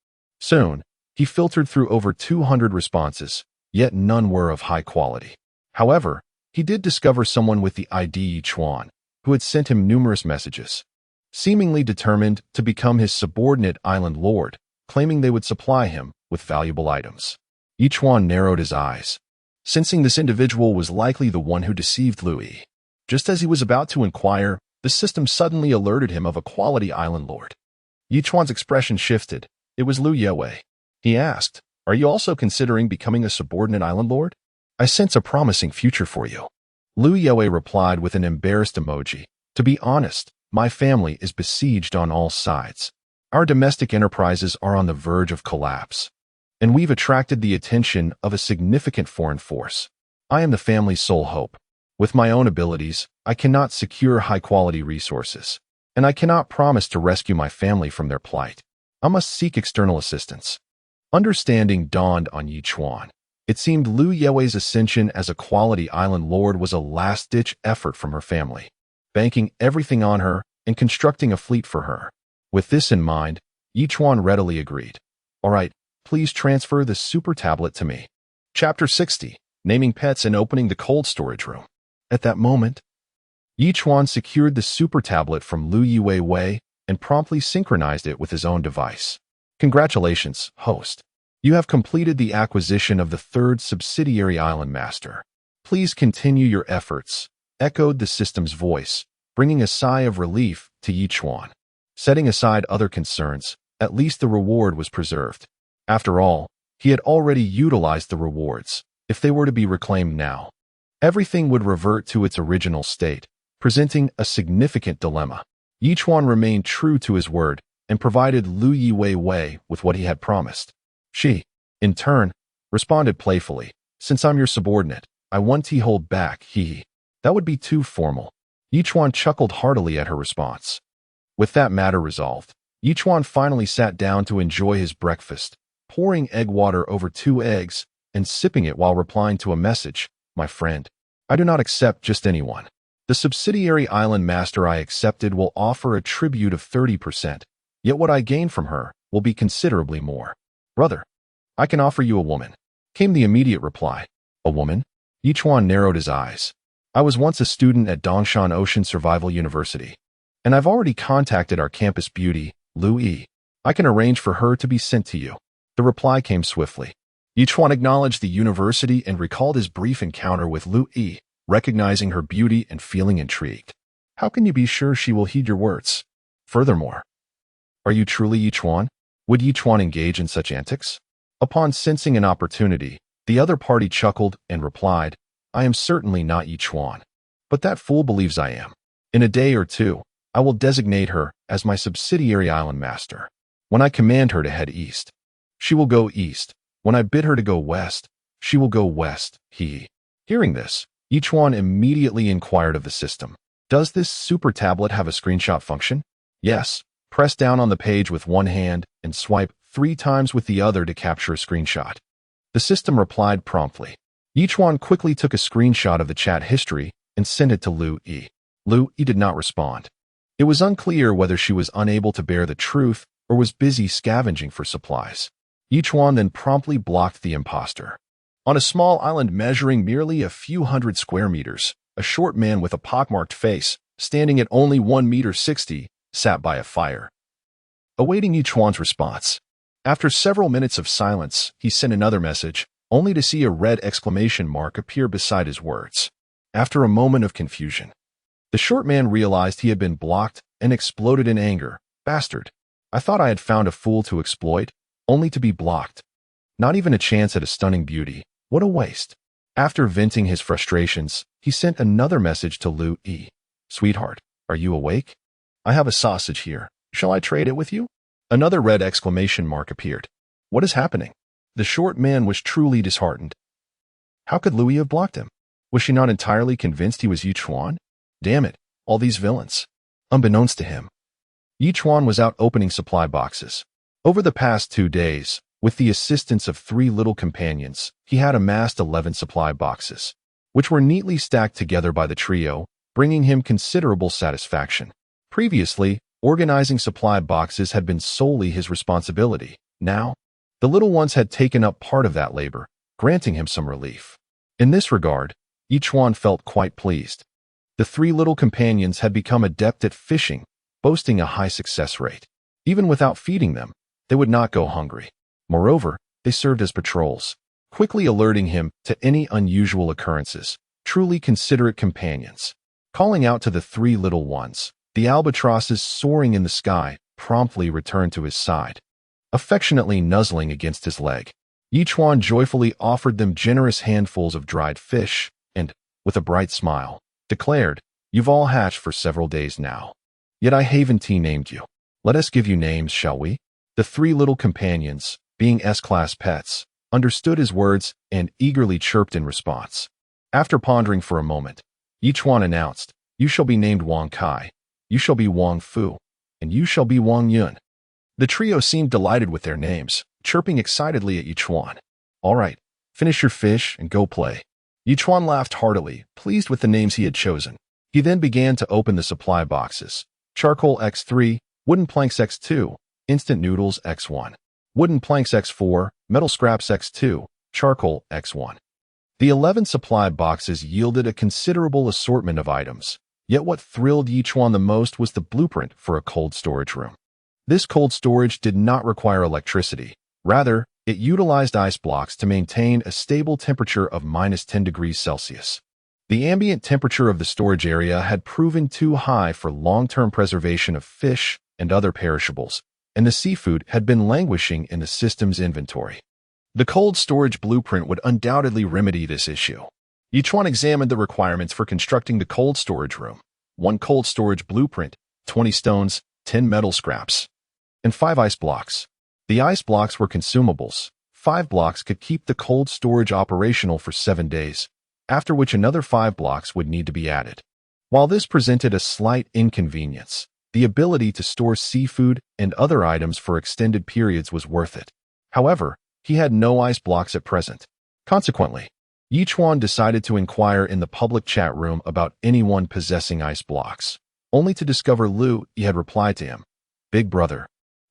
Speaker 1: Soon, he filtered through over 200 responses, yet none were of high quality. However, he did discover someone with the ID Chuan, who had sent him numerous messages. Seemingly determined to become his subordinate island lord, claiming they would supply him with valuable items. Chuan narrowed his eyes, sensing this individual was likely the one who deceived Louis. Just as he was about to inquire, the system suddenly alerted him of a quality island lord. Chuan's expression shifted. It was Liu Yue. He asked, "Are you also considering becoming a subordinate island lord? I sense a promising future for you." Liu Yue replied with an embarrassed emoji. "To be honest, my family is besieged on all sides. Our domestic enterprises are on the verge of collapse, and we've attracted the attention of a significant foreign force. I am the family's sole hope. With my own abilities, I cannot secure high-quality resources, and I cannot promise to rescue my family from their plight. I must seek external assistance." Understanding dawned on Chuan. It seemed Liu Yue's ascension as a quality island lord was a last-ditch effort from her family, banking everything on her and constructing a fleet for her. With this in mind, Chuan readily agreed. "All right, please transfer the super tablet to me." Chapter 60, Naming Pets and Opening the Cold Storage Room. At that moment, Chuan secured the super tablet from Liu Yue and promptly synchronized it with his own device. "Congratulations, host. You have completed the acquisition of the 3rd subsidiary island master. Please continue your efforts," echoed the system's voice, bringing a sigh of relief to Chuan. Setting aside other concerns, at least the reward was preserved. After all, he had already utilized the rewards. If they were to be reclaimed now, everything would revert to its original state, presenting a significant dilemma. Chuan remained true to his word and provided Liu Yue with what he had promised. She, in turn, responded playfully, "Since I'm your subordinate, I want to hold back, hee. That would be too formal." Chuan chuckled heartily at her response. With that matter resolved, Chuan finally sat down to enjoy his breakfast, pouring egg water over 2 eggs and sipping it while replying to a message. "My friend, I do not accept just anyone. The subsidiary island master I accepted will offer a tribute of 30%, yet what I gain from her will be considerably more. Brother, I can offer you a woman," came the immediate reply. "A woman?" Chuan narrowed his eyes. "I was once a student at Dongshan Ocean Survival University, and I've already contacted our campus beauty, Liu Yi. I can arrange for her to be sent to you." The reply came swiftly. Chuan acknowledged the university and recalled his brief encounter with Liu Yi, recognizing her beauty and feeling intrigued. How can you be sure she will heed your words? Furthermore, are you truly Chuan? Would Chuan engage in such antics? Upon sensing an opportunity, the other party chuckled and replied, "I am certainly not Chuan, but that fool believes I am. In a day or two, I will designate her as my subsidiary island master." When I command her to head east, she will go east. When I bid her to go west, she will go west. Hearing this, Chuan immediately inquired of the system. Does this super tablet have a screenshot function? Yes. Press down on the page with one hand and swipe 3 times with the other to capture a screenshot. The system replied promptly. Chuan quickly took a screenshot of the chat history and sent it to Lu Yi. Lu Yi did not respond. It was unclear whether she was unable to bear the truth or was busy scavenging for supplies. Chuan then promptly blocked the imposter. On a small island measuring merely a few hundred square meters, a short man with a pockmarked face, standing at only 1.60 meters, sat by a fire, awaiting Chuan's response. After several minutes of silence, he sent another message, only to see a red exclamation mark appear beside his words. After a moment of confusion, the short man realized he had been blocked and exploded in anger. Bastard. I thought I had found a fool to exploit, only to be blocked. Not even a chance at a stunning beauty. What a waste. After venting his frustrations, he sent another message to Lu Yi. Sweetheart, are you awake? I have a sausage here. Shall I trade it with you? Another red exclamation mark appeared. What is happening? The short man was truly disheartened. How could Lu Yi have blocked him? Was she not entirely convinced he was Chuan? Damn it, all these villains. Unbeknownst to him, Chuan was out opening supply boxes. Over the past 2 days, with the assistance of 3 little companions, he had amassed 11 supply boxes, which were neatly stacked together by the trio, bringing him considerable satisfaction. Previously, organizing supply boxes had been solely his responsibility. Now, the little ones had taken up part of that labor, granting him some relief. In this regard, Chuan felt quite pleased. The 3 little companions had become adept at fishing, boasting a high success rate. Even without feeding them, they would not go hungry. Moreover, they served as patrols, quickly alerting him to any unusual occurrences. Truly considerate companions. Calling out to the 3 little ones, the albatrosses soaring in the sky promptly returned to his side, affectionately nuzzling against his leg. Chuan joyfully offered them generous handfuls of dried fish and, with a bright smile, declared, "You've all hatched for several days now. Yet I haven't named you. Let us give you names, shall we?" The 3 little companions, being S-class pets, understood his words and eagerly chirped in response. After pondering for a moment, Chuan announced, "You shall be named Wang Kai, you shall be Wang Fu, and you shall be Wang Yun." The trio seemed delighted with their names, chirping excitedly at Chuan. "All right, finish your fish and go play." Chuan laughed heartily, pleased with the names he had chosen. He then began to open the supply boxes. Charcoal X3, wooden planks X2, instant noodles X1, wooden planks X4, metal scraps X2, charcoal X1. The 11 supply boxes yielded a considerable assortment of items, yet what thrilled Chuan the most was the blueprint for a cold storage room. This cold storage did not require electricity. Rather, it utilized ice blocks to maintain a stable temperature of -10°C. The ambient temperature of the storage area had proven too high for long-term preservation of fish and other perishables, and the seafood had been languishing in the system's inventory. The cold storage blueprint would undoubtedly remedy this issue. Chuan examined the requirements for constructing the cold storage room. 1 cold storage blueprint, 20 stones, 10 metal scraps, and 5 ice blocks. The ice blocks were consumables. 5 blocks could keep the cold storage operational for 7 days, after which another 5 blocks would need to be added. While this presented a slight inconvenience, the ability to store seafood and other items for extended periods was worth it. However, he had no ice blocks at present. Consequently, Chuan decided to inquire in the public chat room about anyone possessing ice blocks, only to discover Lu Yi had replied to him, "Big brother,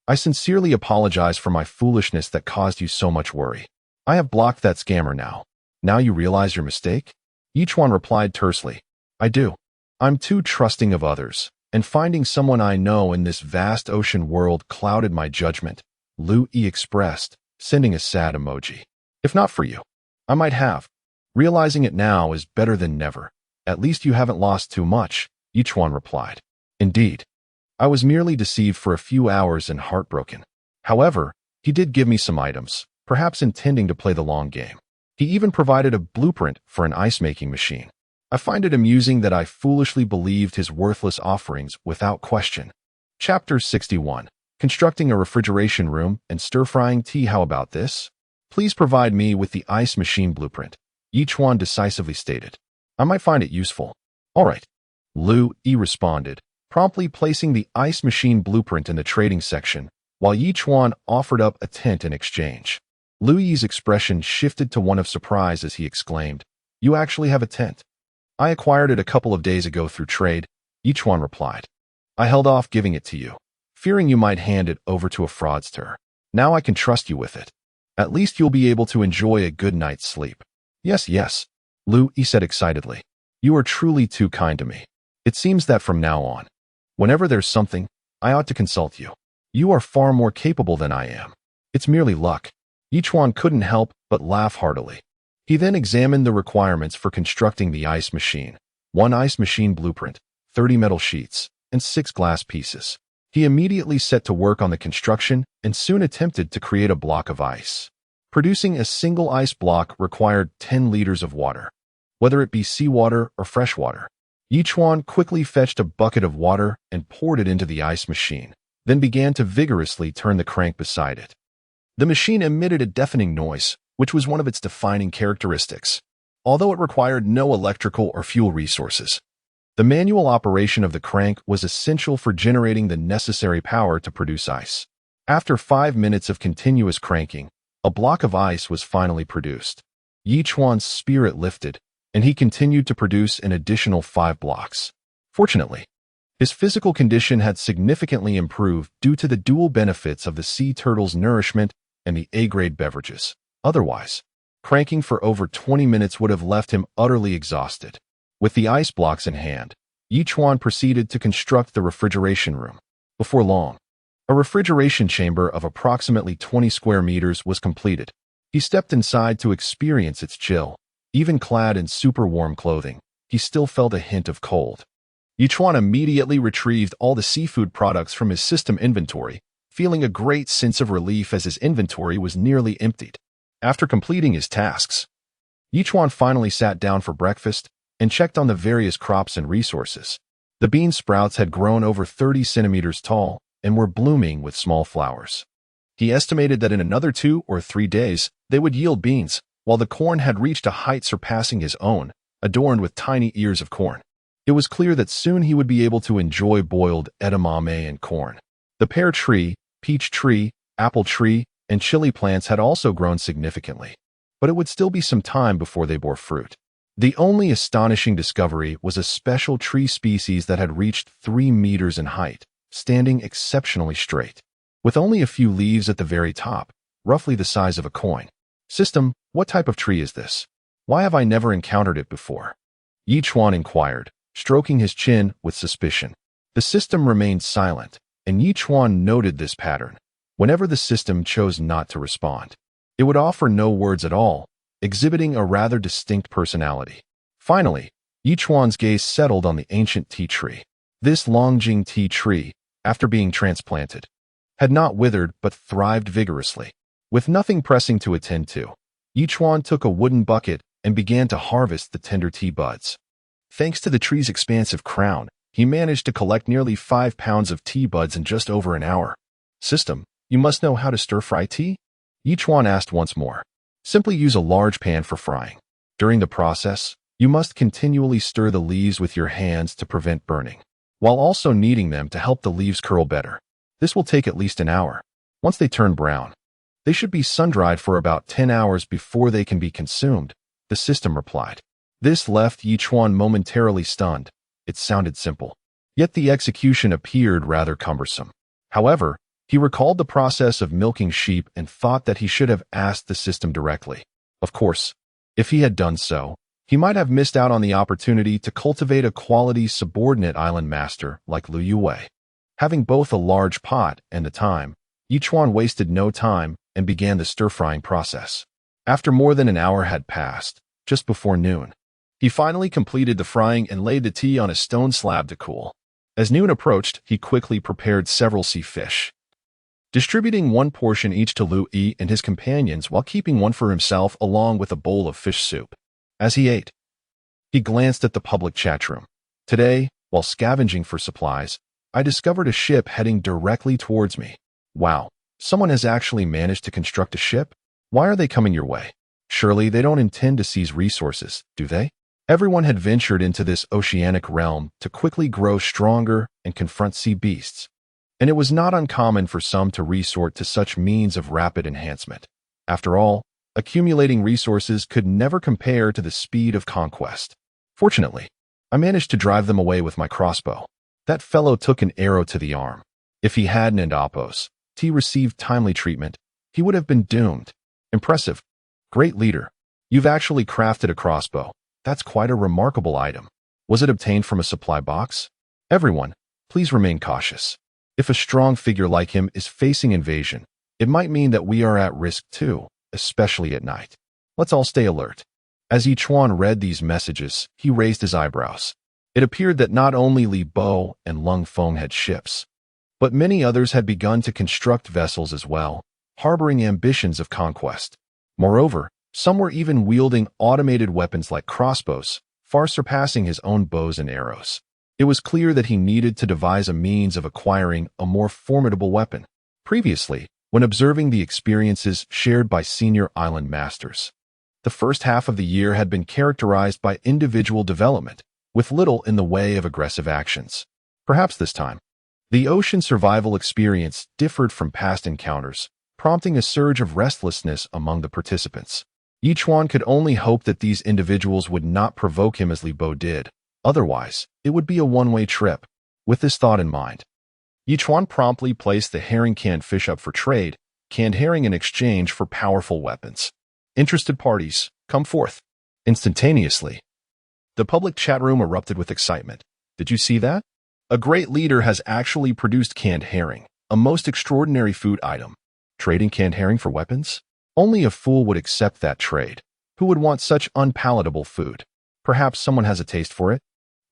Speaker 1: I sincerely apologize for my foolishness that caused you so much worry. I have blocked that scammer now. Now you realize your mistake?" Chuan replied tersely, "I do. I'm too trusting of others, and finding someone I know in this vast ocean world clouded my judgment," Lu Yi expressed, sending a sad emoji. "If not for you, I might have. Realizing it now is better than never. At least you haven't lost too much," Chuan replied. "Indeed. I was merely deceived for a few hours and heartbroken. However, he did give me some items, perhaps intending to play the long game. He even provided a blueprint for an ice-making machine. I find it amusing that I foolishly believed his worthless offerings without question." Chapter 61. Constructing a refrigeration room and stir-frying tea, how about this? Please provide me with the ice machine blueprint, Chuan decisively stated. I might find it useful. All right, Lu Yi responded, promptly placing the ice machine blueprint in the trading section, while Chuan offered up a tent in exchange. Lu Yi's expression shifted to one of surprise as he exclaimed, "You actually have a tent?" "I acquired it a couple of days ago through trade," Chuan replied. "I held off giving it to you, fearing you might hand it over to a fraudster. Now I can trust you with it. At least you'll be able to enjoy a good night's sleep." Yes, Lu Yi said excitedly. "You are truly too kind to me. It seems that from now on, whenever there's something, I ought to consult you. You are far more capable than I am. It's merely luck." Chuan couldn't help but laugh heartily. He then examined the requirements for constructing the ice machine. 1 ice machine blueprint, 30 metal sheets, and 6 glass pieces. He immediately set to work on the construction and soon attempted to create a block of ice. Producing a single ice block required 10 liters of water, whether it be seawater or fresh water. Chuan quickly fetched a bucket of water and poured it into the ice machine, then began to vigorously turn the crank beside it. The machine emitted a deafening noise, which was one of its defining characteristics, although it required no electrical or fuel resources. The manual operation of the crank was essential for generating the necessary power to produce ice. After 5 minutes of continuous cranking, a block of ice was finally produced. Chuan's spirit lifted, and he continued to produce an additional 5 blocks. Fortunately, his physical condition had significantly improved due to the dual benefits of the sea turtle's nourishment and the A-grade beverages. Otherwise, cranking for over 20 minutes would have left him utterly exhausted. With the ice blocks in hand, Chuan proceeded to construct the refrigeration room. Before long, a refrigeration chamber of approximately 20 square meters was completed. He stepped inside to experience its chill. Even clad in super warm clothing, he still felt a hint of cold. Chuan immediately retrieved all the seafood products from his system inventory, feeling a great sense of relief as his inventory was nearly emptied. After completing his tasks, Chuan finally sat down for breakfast and checked on the various crops and resources. The bean sprouts had grown over 30 centimeters tall and were blooming with small flowers. He estimated that in another 2 or 3 days, they would yield beans, while the corn had reached a height surpassing his own, adorned with tiny ears of corn. It was clear that soon he would be able to enjoy boiled edamame and corn. The pear tree, peach tree, apple tree, and chili plants had also grown significantly, but it would still be some time before they bore fruit. The only astonishing discovery was a special tree species that had reached 3 meters in height, standing exceptionally straight, with only a few leaves at the very top, roughly the size of a coin. "System, what type of tree is this? Why have I never encountered it before?" Chuan inquired, stroking his chin with suspicion. The system remained silent, and Chuan noted this pattern. Whenever the system chose not to respond, it would offer no words at all, exhibiting a rather distinct personality. Finally, Chuan's gaze settled on the ancient tea tree. This Longjing tea tree, after being transplanted, had not withered but thrived vigorously. With nothing pressing to attend to, Chuan took a wooden bucket and began to harvest the tender tea buds. Thanks to the tree's expansive crown, he managed to collect nearly 5 pounds of tea buds in just over an hour. "System, you must know how to stir-fry tea?" Chuan asked once more. "Simply use a large pan for frying. During the process, you must continually stir the leaves with your hands to prevent burning, while also kneading them to help the leaves curl better. This will take at least an hour. Once they turn brown, they should be sun-dried for about 10 hours before they can be consumed," the system replied. This left Chuan momentarily stunned. It sounded simple, yet the execution appeared rather cumbersome. However, he recalled the process of milking sheep and thought that he should have asked the system directly. Of course, if he had done so, he might have missed out on the opportunity to cultivate a quality subordinate island master like Lu Yue. Having both a large pot and the time, Chuan wasted no time and began the stir-frying process. After more than an hour had passed, just before noon, he finally completed the frying and laid the tea on a stone slab to cool. As noon approached, he quickly prepared several sea fish, distributing 1 portion each to Lu Yi and his companions while keeping 1 for himself along with a bowl of fish soup. As he ate, he glanced at the public chat room. "Today, while scavenging for supplies, I discovered a ship heading directly towards me. Wow, someone has actually managed to construct a ship? Why are they coming your way? Surely they don't intend to seize resources, do they? Everyone had ventured into this oceanic realm to quickly grow stronger and confront sea beasts, and it was not uncommon for some to resort to such means of rapid enhancement. After all, accumulating resources could never compare to the speed of conquest. Fortunately, I managed to drive them away with my crossbow. That fellow took an arrow to the arm. If he hadn't and Oppos T received timely treatment, he would have been doomed. Impressive. Great leader. You've actually crafted a crossbow. That's quite a remarkable item. Was it obtained from a supply box? Everyone, please remain cautious. If a strong figure like him is facing invasion, it might mean that we are at risk too, especially at night. Let's all stay alert. As Chuan read these messages, he raised his eyebrows. It appeared that not only Li Bo and Lung Feng had ships, but many others had begun to construct vessels as well, harboring ambitions of conquest. Moreover, some were even wielding automated weapons like crossbows, far surpassing his own bows and arrows. It was clear that he needed to devise a means of acquiring a more formidable weapon. Previously, when observing the experiences shared by senior island masters, the first half of the year had been characterized by individual development, with little in the way of aggressive actions. Perhaps this time, the ocean survival experience differed from past encounters, prompting a surge of restlessness among the participants. Chuan could only hope that these individuals would not provoke him as Li Bo did. Otherwise, it would be a one-way trip. With this thought in mind, Chuan promptly placed the herring canned fish up for trade, canned herring in exchange for powerful weapons. Interested parties, come forth. Instantaneously, the public chat room erupted with excitement. Did you see that? A great leader has actually produced canned herring, a most extraordinary food item. Trading canned herring for weapons? Only a fool would accept that trade. Who would want such unpalatable food? Perhaps someone has a taste for it?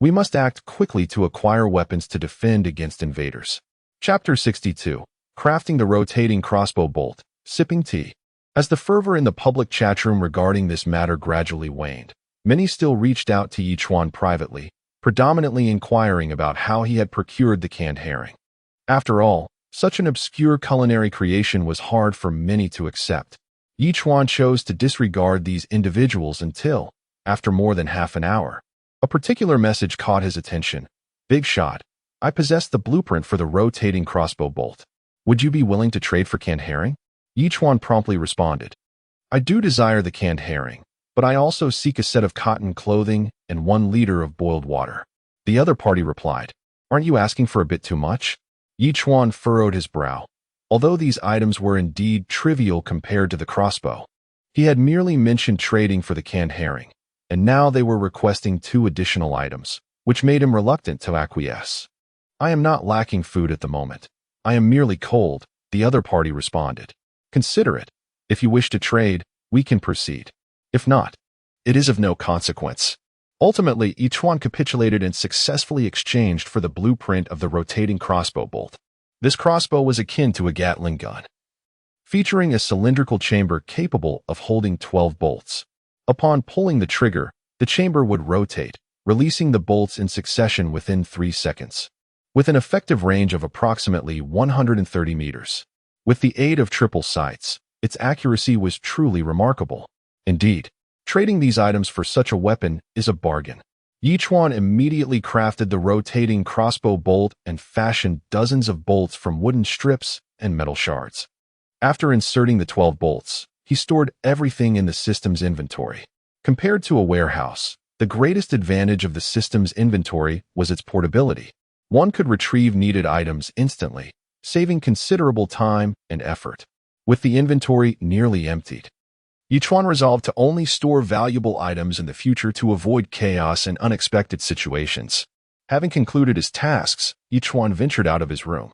Speaker 1: We must act quickly to acquire weapons to defend against invaders. Chapter 62. Crafting the Rotating Crossbow Bolt. Sipping tea. As the fervor in the public chat room regarding this matter gradually waned, many still reached out to Chuan privately, predominantly inquiring about how he had procured the canned herring. After all, such an obscure culinary creation was hard for many to accept. Chuan chose to disregard these individuals until, after more than half an hour, a particular message caught his attention. Big shot. I possess the blueprint for the rotating crossbow bolt. Would you be willing to trade for canned herring? Chuan promptly responded. I do desire the canned herring, but I also seek a set of cotton clothing and 1 liter of boiled water. The other party replied. Aren't you asking for a bit too much? Chuan furrowed his brow. Although these items were indeed trivial compared to the crossbow, he had merely mentioned trading for the canned herring, and now they were requesting 2 additional items, which made him reluctant to acquiesce. I am not lacking food at the moment. I am merely cold, the other party responded. Consider it. If you wish to trade, we can proceed. If not, it is of no consequence. Ultimately, Chuan capitulated and successfully exchanged for the blueprint of the rotating crossbow bolt. This crossbow was akin to a Gatling gun, featuring a cylindrical chamber capable of holding 12 bolts. Upon pulling the trigger, the chamber would rotate, releasing the bolts in succession within 3 seconds, with an effective range of approximately 130 meters. With the aid of triple sights, its accuracy was truly remarkable. Indeed, trading these items for such a weapon is a bargain. Chuan immediately crafted the rotating crossbow bolt and fashioned dozens of bolts from wooden strips and metal shards. After inserting the 12 bolts, he stored everything in the system's inventory. Compared to a warehouse, the greatest advantage of the system's inventory was its portability. One could retrieve needed items instantly, saving considerable time and effort. With the inventory nearly emptied, Chuan resolved to only store valuable items in the future to avoid chaos and unexpected situations. Having concluded his tasks, Chuan ventured out of his room,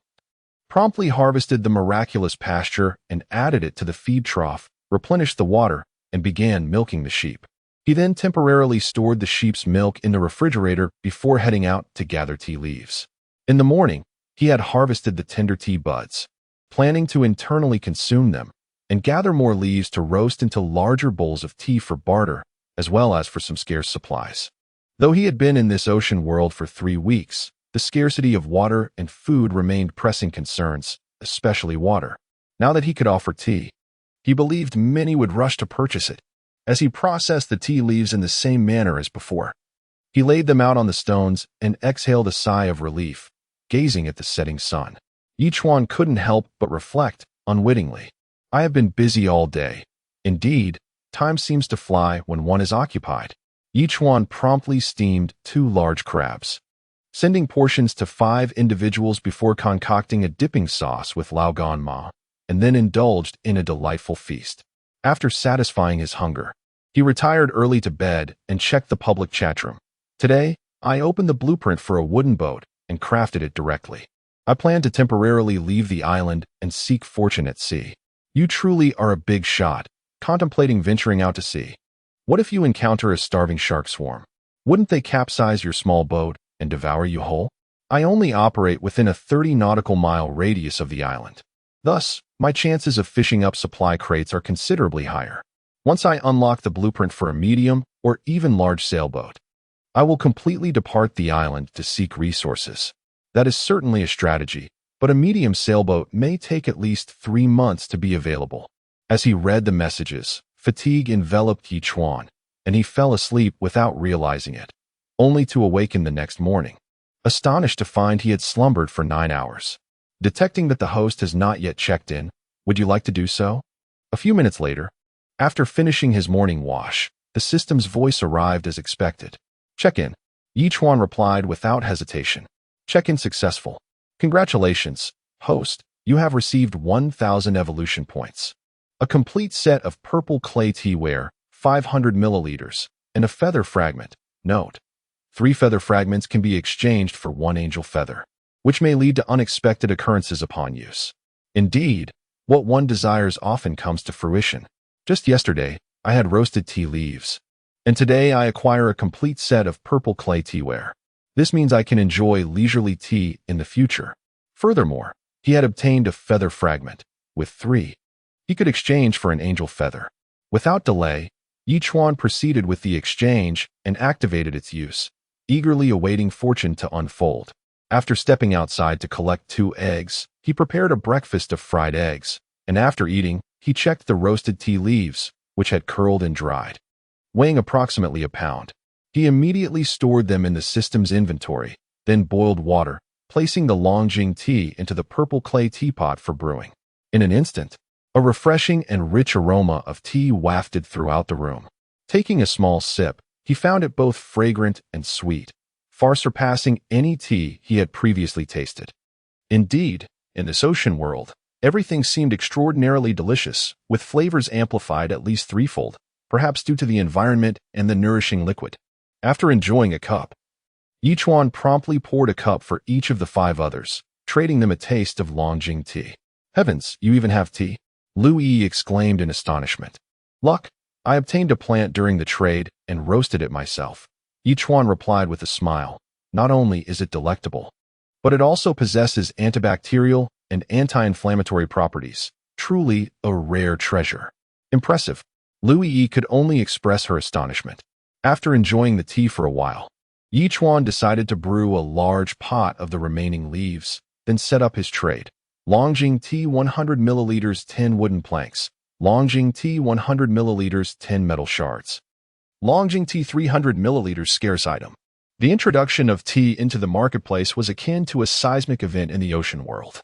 Speaker 1: promptly harvested the miraculous pasture and added it to the feed trough, replenished the water, and began milking the sheep. He then temporarily stored the sheep's milk in the refrigerator before heading out to gather tea leaves. In the morning, he had harvested the tender tea buds, planning to internally consume them, and gather more leaves to roast into larger bowls of tea for barter, as well as for some scarce supplies. Though he had been in this ocean world for 3 weeks, the scarcity of water and food remained pressing concerns, especially water. Now that he could offer tea, he believed many would rush to purchase it. As he processed the tea leaves in the same manner as before, he laid them out on the stones and exhaled a sigh of relief, gazing at the setting sun. Chuan couldn't help but reflect, unwittingly. I have been busy all day. Indeed, time seems to fly when one is occupied. Chuan promptly steamed 2 large crabs, sending portions to 5 individuals before concocting a dipping sauce with lao gan ma, and then indulged in a delightful feast. After satisfying his hunger, he retired early to bed and checked the public chat room. Today, I opened the blueprint for a wooden boat and crafted it directly. I plan to temporarily leave the island and seek fortune at sea. You truly are a big shot, contemplating venturing out to sea. What if you encounter a starving shark swarm? Wouldn't they capsize your small boat and devour you whole? I only operate within a 30 nautical mile radius of the island. Thus, my chances of fishing up supply crates are considerably higher. Once I unlock the blueprint for a medium or even large sailboat, I will completely depart the island to seek resources. That is certainly a strategy, but a medium sailboat may take at least 3 months to be available. As he read the messages, fatigue enveloped Chuan, and he fell asleep without realizing it, only to awaken the next morning, astonished to find he had slumbered for 9 hours. Detecting that the host has not yet checked in, would you like to do so? A few minutes later, after finishing his morning wash, the system's voice arrived as expected. Check-in. Chuan replied without hesitation. Check-in successful. Congratulations, host. You have received 1,000 evolution points. A complete set of purple clay teaware, 500 milliliters, and a feather fragment. Note: 3 feather fragments can be exchanged for 1 angel feather, which may lead to unexpected occurrences upon use. Indeed, what one desires often comes to fruition. Just yesterday, I had roasted tea leaves, and today I acquire a complete set of purple clay teaware. This means I can enjoy leisurely tea in the future. Furthermore, he had obtained a feather fragment, with 3 he could exchange for an angel feather. Without delay, Chuan proceeded with the exchange and activated its use, eagerly awaiting fortune to unfold. After stepping outside to collect 2 eggs, he prepared a breakfast of fried eggs, and after eating, he checked the roasted tea leaves, which had curled and dried, weighing approximately a pound. He immediately stored them in the system's inventory, then boiled water, placing the Longjing tea into the purple clay teapot for brewing. In an instant, a refreshing and rich aroma of tea wafted throughout the room. Taking a small sip, he found it both fragrant and sweet, far surpassing any tea he had previously tasted. Indeed, in this ocean world, everything seemed extraordinarily delicious, with flavors amplified at least threefold, perhaps due to the environment and the nourishing liquid. After enjoying a cup, Chuan promptly poured a cup for each of the 5 others, trading them a taste of Longjing tea. Heavens, you even have tea? Lu Yi exclaimed in astonishment. Luck, I obtained a plant during the trade and roasted it myself. Chuan replied with a smile. Not only is it delectable, but it also possesses antibacterial and anti-inflammatory properties. Truly a rare treasure. Impressive. Lu Yi could only express her astonishment. After enjoying the tea for a while, Chuan decided to brew a large pot of the remaining leaves, then set up his trade. Longjing tea 100 milliliters 10 wooden planks. Longjing tea 100 milliliters 10 metal shards. Longjing tea 300 milliliters scarce item. The introduction of tea into the marketplace was akin to a seismic event in the ocean world,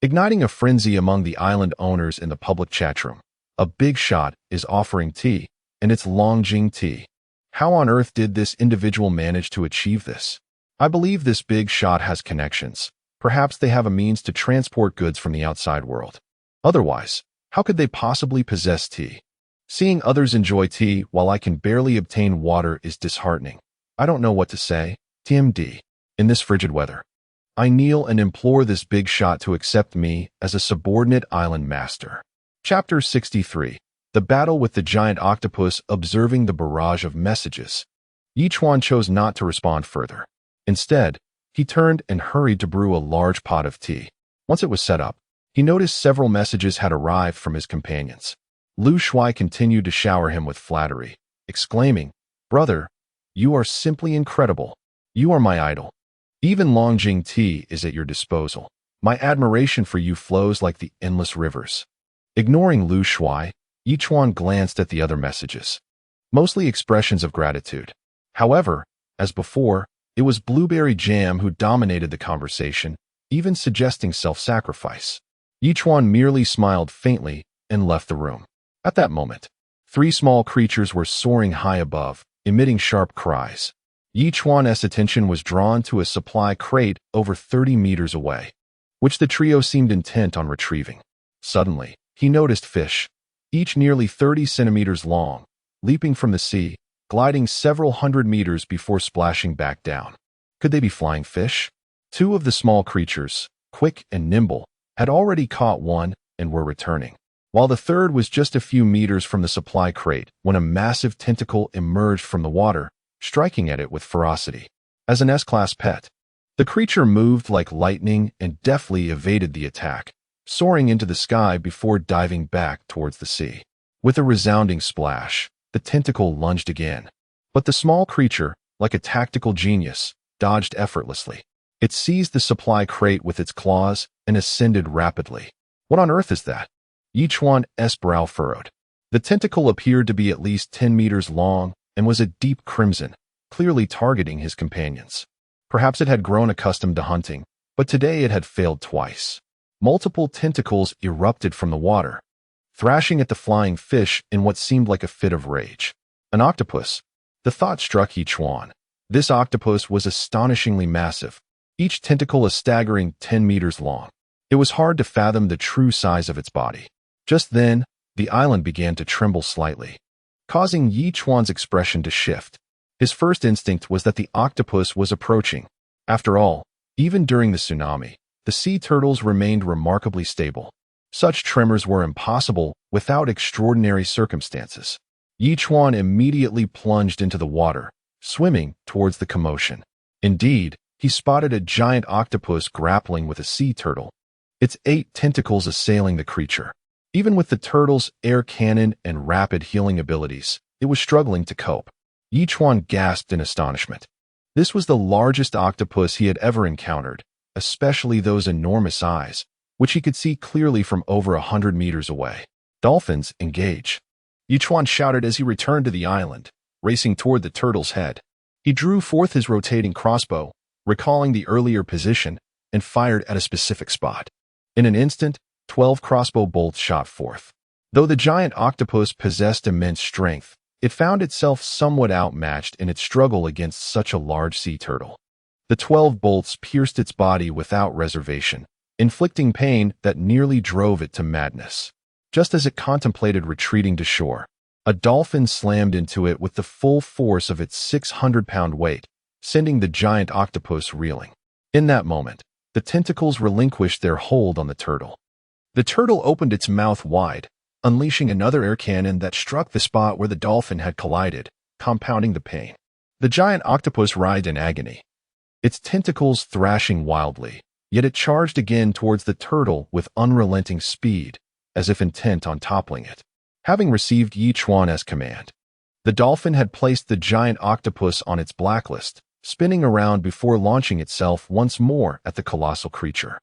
Speaker 1: igniting a frenzy among the island owners in the public chat room. A big shot is offering tea, and it's Longjing tea. How on earth did this individual manage to achieve this? I believe this big shot has connections. Perhaps they have a means to transport goods from the outside world. Otherwise, how could they possibly possess tea? Seeing others enjoy tea while I can barely obtain water is disheartening. I don't know what to say. TMD. In this frigid weather, I kneel and implore this big shot to accept me as a subordinate island master. Chapter 63. The battle with the giant octopus. Observing the barrage of messages, Chuan chose not to respond further. Instead, he turned and hurried to brew a large pot of tea. Once it was set up, he noticed several messages had arrived from his companions. Lu Shuai continued to shower him with flattery, exclaiming, "Brother, you are simply incredible. You are my idol. Even Longjing tea is at your disposal. My admiration for you flows like the endless rivers. Ignoring Lu Shuai, Chuan glanced at the other messages, mostly expressions of gratitude. However, as before, it was Blueberry Jam who dominated the conversation, even suggesting self-sacrifice. Chuan merely smiled faintly and left the room. At that moment, 3 small creatures were soaring high above, emitting sharp cries. Chuan's attention was drawn to a supply crate over 30 meters away, which the trio seemed intent on retrieving. Suddenly, he noticed fish, each nearly 30 centimeters long, leaping from the sea, gliding several hundred meters before splashing back down. Could they be flying fish? 2 of the small creatures, quick and nimble, had already caught one and were returning, while the third was just a few meters from the supply crate when a massive tentacle emerged from the water, striking at it with ferocity. As an S-class pet, the creature moved like lightning and deftly evaded the attack, soaring into the sky before diving back towards the sea. With a resounding splash, the tentacle lunged again. But the small creature, like a tactical genius, dodged effortlessly. It seized the supply crate with its claws and ascended rapidly. What on earth is that? Chuan's brow furrowed. The tentacle appeared to be at least 10 meters long and was a deep crimson, clearly targeting his companions. Perhaps it had grown accustomed to hunting, but today it had failed twice. Multiple tentacles erupted from the water, thrashing at the flying fish in what seemed like a fit of rage. An octopus. The thought struck Chuan. This octopus was astonishingly massive, each tentacle a staggering 10 meters long. It was hard to fathom the true size of its body. Just then, the island began to tremble slightly, causing Chuan's expression to shift. His first instinct was that the octopus was approaching. After all, even during the tsunami, the sea turtles remained remarkably stable. Such tremors were impossible without extraordinary circumstances. Chuan immediately plunged into the water, swimming towards the commotion. Indeed, he spotted a giant octopus grappling with a sea turtle, its 8 tentacles assailing the creature. Even with the turtle's air cannon and rapid healing abilities, it was struggling to cope. Chuan gasped in astonishment. This was the largest octopus he had ever encountered, especially those enormous eyes, which he could see clearly from over 100 meters away. Dolphins, engage! Chuan shouted as he returned to the island, racing toward the turtle's head. He drew forth his rotating crossbow, recalling the earlier position, and fired at a specific spot. In an instant, 12 crossbow bolts shot forth. Though the giant octopus possessed immense strength, it found itself somewhat outmatched in its struggle against such a large sea turtle. The 12 bolts pierced its body without reservation, inflicting pain that nearly drove it to madness. Just as it contemplated retreating to shore, a dolphin slammed into it with the full force of its 600-pound weight, sending the giant octopus reeling. In that moment, the tentacles relinquished their hold on the turtle. The turtle opened its mouth wide, unleashing another air cannon that struck the spot where the dolphin had collided, compounding the pain. The giant octopus writhed in agony, its tentacles thrashing wildly, yet it charged again towards the turtle with unrelenting speed, as if intent on toppling it. Having received Chuan's command, the dolphin had placed the giant octopus on its blacklist, spinning around before launching itself once more at the colossal creature.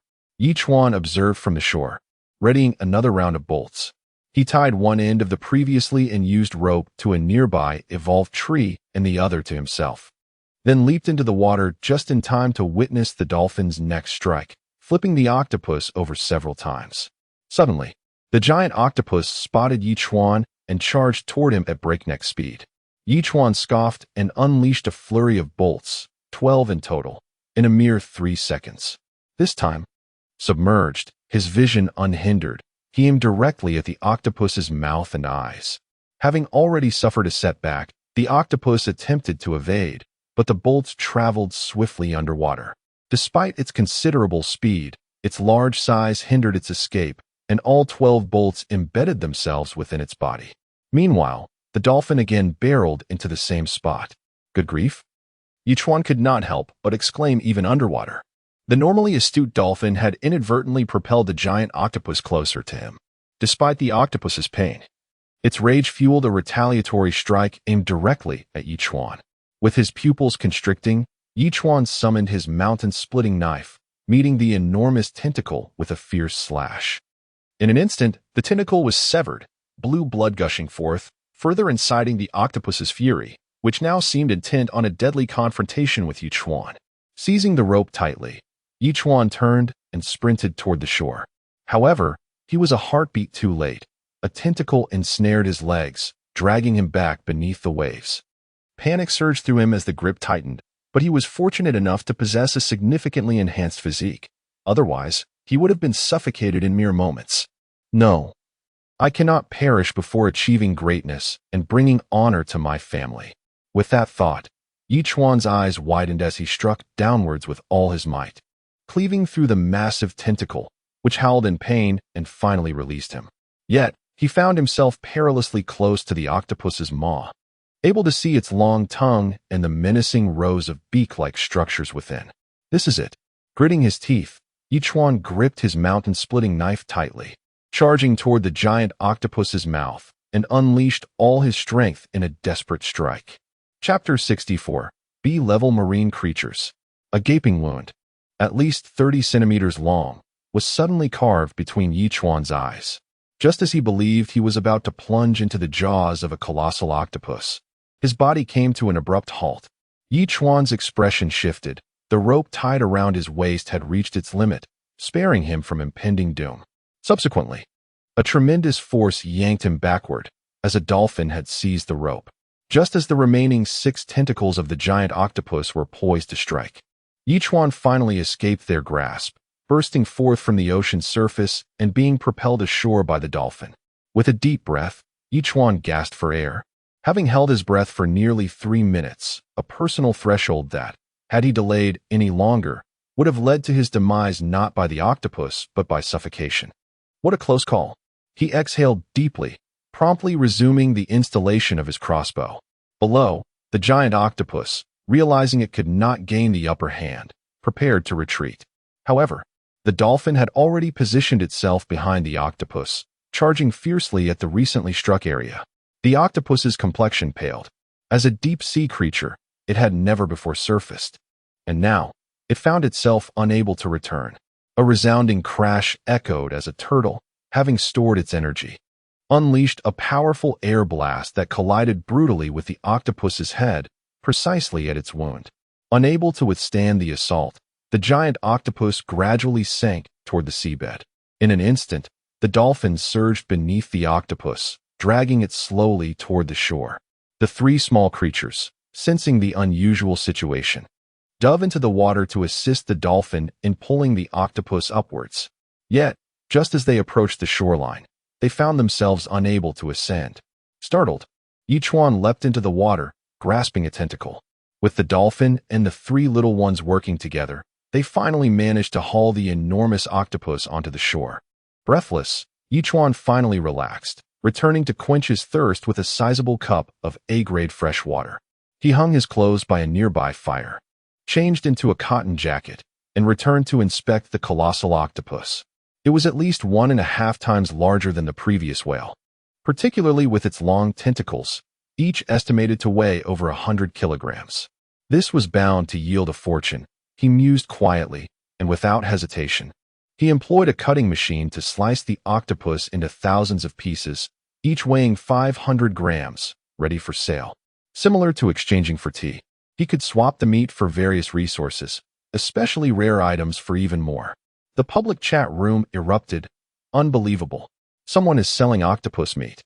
Speaker 1: Chuan observed from the shore, readying another round of bolts. He tied one end of the previously unused rope to a nearby evolved tree and the other to himself, then leaped into the water just in time to witness the dolphin's next strike, flipping the octopus over several times. Suddenly, the giant octopus spotted Chuan and charged toward him at breakneck speed. Chuan scoffed and unleashed a flurry of bolts, 12 in total, in a mere 3 seconds. This time, submerged, his vision unhindered, he aimed directly at the octopus's mouth and eyes. Having already suffered a setback, the octopus attempted to evade, but the bolts traveled swiftly underwater. Despite its considerable speed, its large size hindered its escape, and all 12 bolts embedded themselves within its body. Meanwhile, the dolphin again barreled into the same spot. Good grief! Chuan could not help but exclaim even underwater. The normally astute dolphin had inadvertently propelled the giant octopus closer to him. Despite the octopus's pain, its rage fueled a retaliatory strike aimed directly at Chuan. With his pupils constricting, Chuan summoned his mountain-splitting knife, meeting the enormous tentacle with a fierce slash. In an instant, the tentacle was severed, blue blood gushing forth, further inciting the octopus's fury, which now seemed intent on a deadly confrontation with Chuan. Seizing the rope tightly, Chuan turned and sprinted toward the shore. However, he was a heartbeat too late. A tentacle ensnared his legs, dragging him back beneath the waves. Panic surged through him as the grip tightened, but he was fortunate enough to possess a significantly enhanced physique. Otherwise, he would have been suffocated in mere moments. No, I cannot perish before achieving greatness and bringing honor to my family. With that thought, Chuan's eyes widened as he struck downwards with all his might, cleaving through the massive tentacle, which howled in pain and finally released him. Yet, he found himself perilously close to the octopus's maw, able to see its long tongue and the menacing rows of beak-like structures within. This is it. Gritting his teeth, Chuan gripped his mountain-splitting knife tightly, charging toward the giant octopus's mouth, and unleashed all his strength in a desperate strike. Chapter 64. B-level marine creatures. A gaping wound, at least 30 centimeters long, was suddenly carved between Chuan's eyes. Just as he believed he was about to plunge into the jaws of a colossal octopus, his body came to an abrupt halt. Chuan's expression shifted. The rope tied around his waist had reached its limit, sparing him from impending doom. Subsequently, a tremendous force yanked him backward, as a dolphin had seized the rope, just as the remaining 6 tentacles of the giant octopus were poised to strike. Chuan finally escaped their grasp, bursting forth from the ocean's surface and being propelled ashore by the dolphin. With a deep breath, Chuan gasped for air. Having held his breath for nearly 3 minutes, a personal threshold that, had he delayed any longer, would have led to his demise not by the octopus but by suffocation. What a close call. He exhaled deeply, promptly resuming the installation of his crossbow. Below, the giant octopus, realizing it could not gain the upper hand, prepared to retreat. However, the dolphin had already positioned itself behind the octopus, charging fiercely at the recently struck area. The octopus's complexion paled. As a deep-sea creature, it had never before surfaced, and now it found itself unable to return. A resounding crash echoed as a turtle, having stored its energy, unleashed a powerful air blast that collided brutally with the octopus's head, precisely at its wound. Unable to withstand the assault, the giant octopus gradually sank toward the seabed. In an instant, the dolphin surged beneath the octopus, dragging it slowly toward the shore. The 3 small creatures, sensing the unusual situation, dove into the water to assist the dolphin in pulling the octopus upwards. Yet, just as they approached the shoreline, they found themselves unable to ascend. Startled, Chuan leapt into the water, grasping a tentacle. With the dolphin and the 3 little ones working together, they finally managed to haul the enormous octopus onto the shore. Breathless, Chuan finally relaxed, returning to quench his thirst with a sizable cup of A-grade fresh water. He hung his clothes by a nearby fire, changed into a cotton jacket, and returned to inspect the colossal octopus. It was at least 1.5 times larger than the previous whale, particularly with its long tentacles, each estimated to weigh over 100 kilograms. This was bound to yield a fortune, he mused quietly, and without hesitation. He employed a cutting machine to slice the octopus into thousands of pieces, each weighing 500 grams, ready for sale. Similar to exchanging for tea, he could swap the meat for various resources, especially rare items for even more. The public chat room erupted. Unbelievable. Someone is selling octopus meat.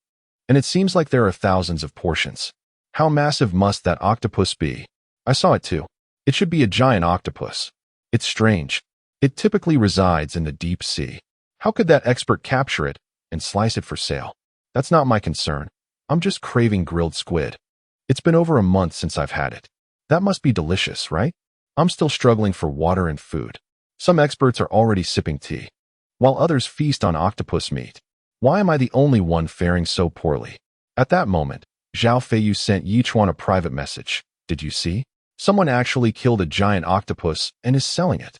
Speaker 1: And it seems like there are thousands of portions. How massive must that octopus be? I saw it too. It should be a giant octopus. It's strange. It typically resides in the deep sea. How could that expert capture it and slice it for sale? That's not my concern. I'm just craving grilled squid. It's been over a month since I've had it. That must be delicious, right? I'm still struggling for water and food. Some experts are already sipping tea, while others feast on octopus meat. Why am I the only one faring so poorly? At that moment, Zhao Feiyu sent Chuan a private message. Did you see? Someone actually killed a giant octopus and is selling it.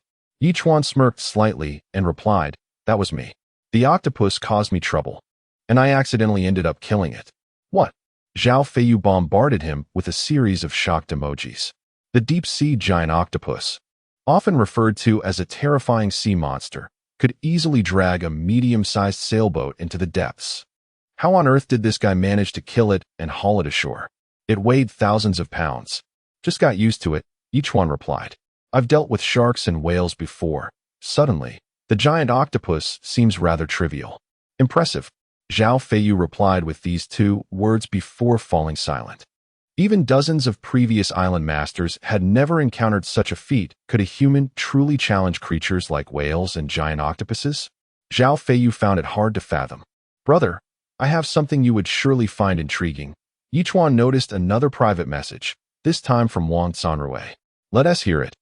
Speaker 1: Chuan smirked slightly and replied, that was me. The octopus caused me trouble, and I accidentally ended up killing it. What? Zhao Feiyu bombarded him with a series of shocked emojis. The deep-sea giant octopus. often referred to as a terrifying sea monster, could easily drag a medium-sized sailboat into the depths. How on earth did this guy manage to kill it and haul it ashore? It weighed thousands of pounds. Just got used to it, Chuan replied. I've dealt with sharks and whales before. Suddenly, the giant octopus seems rather trivial. Impressive, Zhao Feiyu replied with these two words before falling silent. Even dozens of previous island masters had never encountered such a feat. Could a human truly challenge creatures like whales and giant octopuses? Zhao Feiyu found it hard to fathom. Brother, I have something you would surely find intriguing. Chuan noticed another private message, this time from Wang Sanrui. Let us hear it,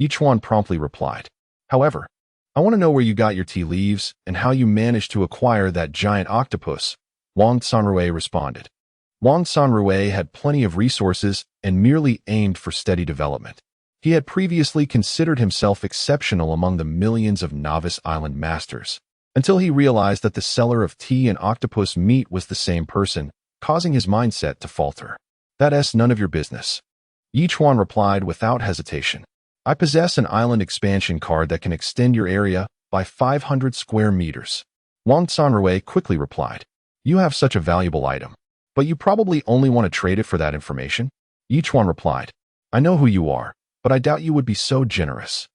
Speaker 1: Chuan promptly replied. However, I want to know where you got your tea leaves and how you managed to acquire that giant octopus, Wang Sanrui responded. Wang Sanrui had plenty of resources and merely aimed for steady development. He had previously considered himself exceptional among the millions of novice island masters, until he realized that the seller of tea and octopus meat was the same person, causing his mindset to falter. That's none of your business. Chuan replied without hesitation. I possess an island expansion card that can extend your area by 500 square meters. Wang Sanrui quickly replied. You have such a valuable item, but you probably only want to trade it for that information? Chuan replied. I know who you are, but I doubt you would be so generous.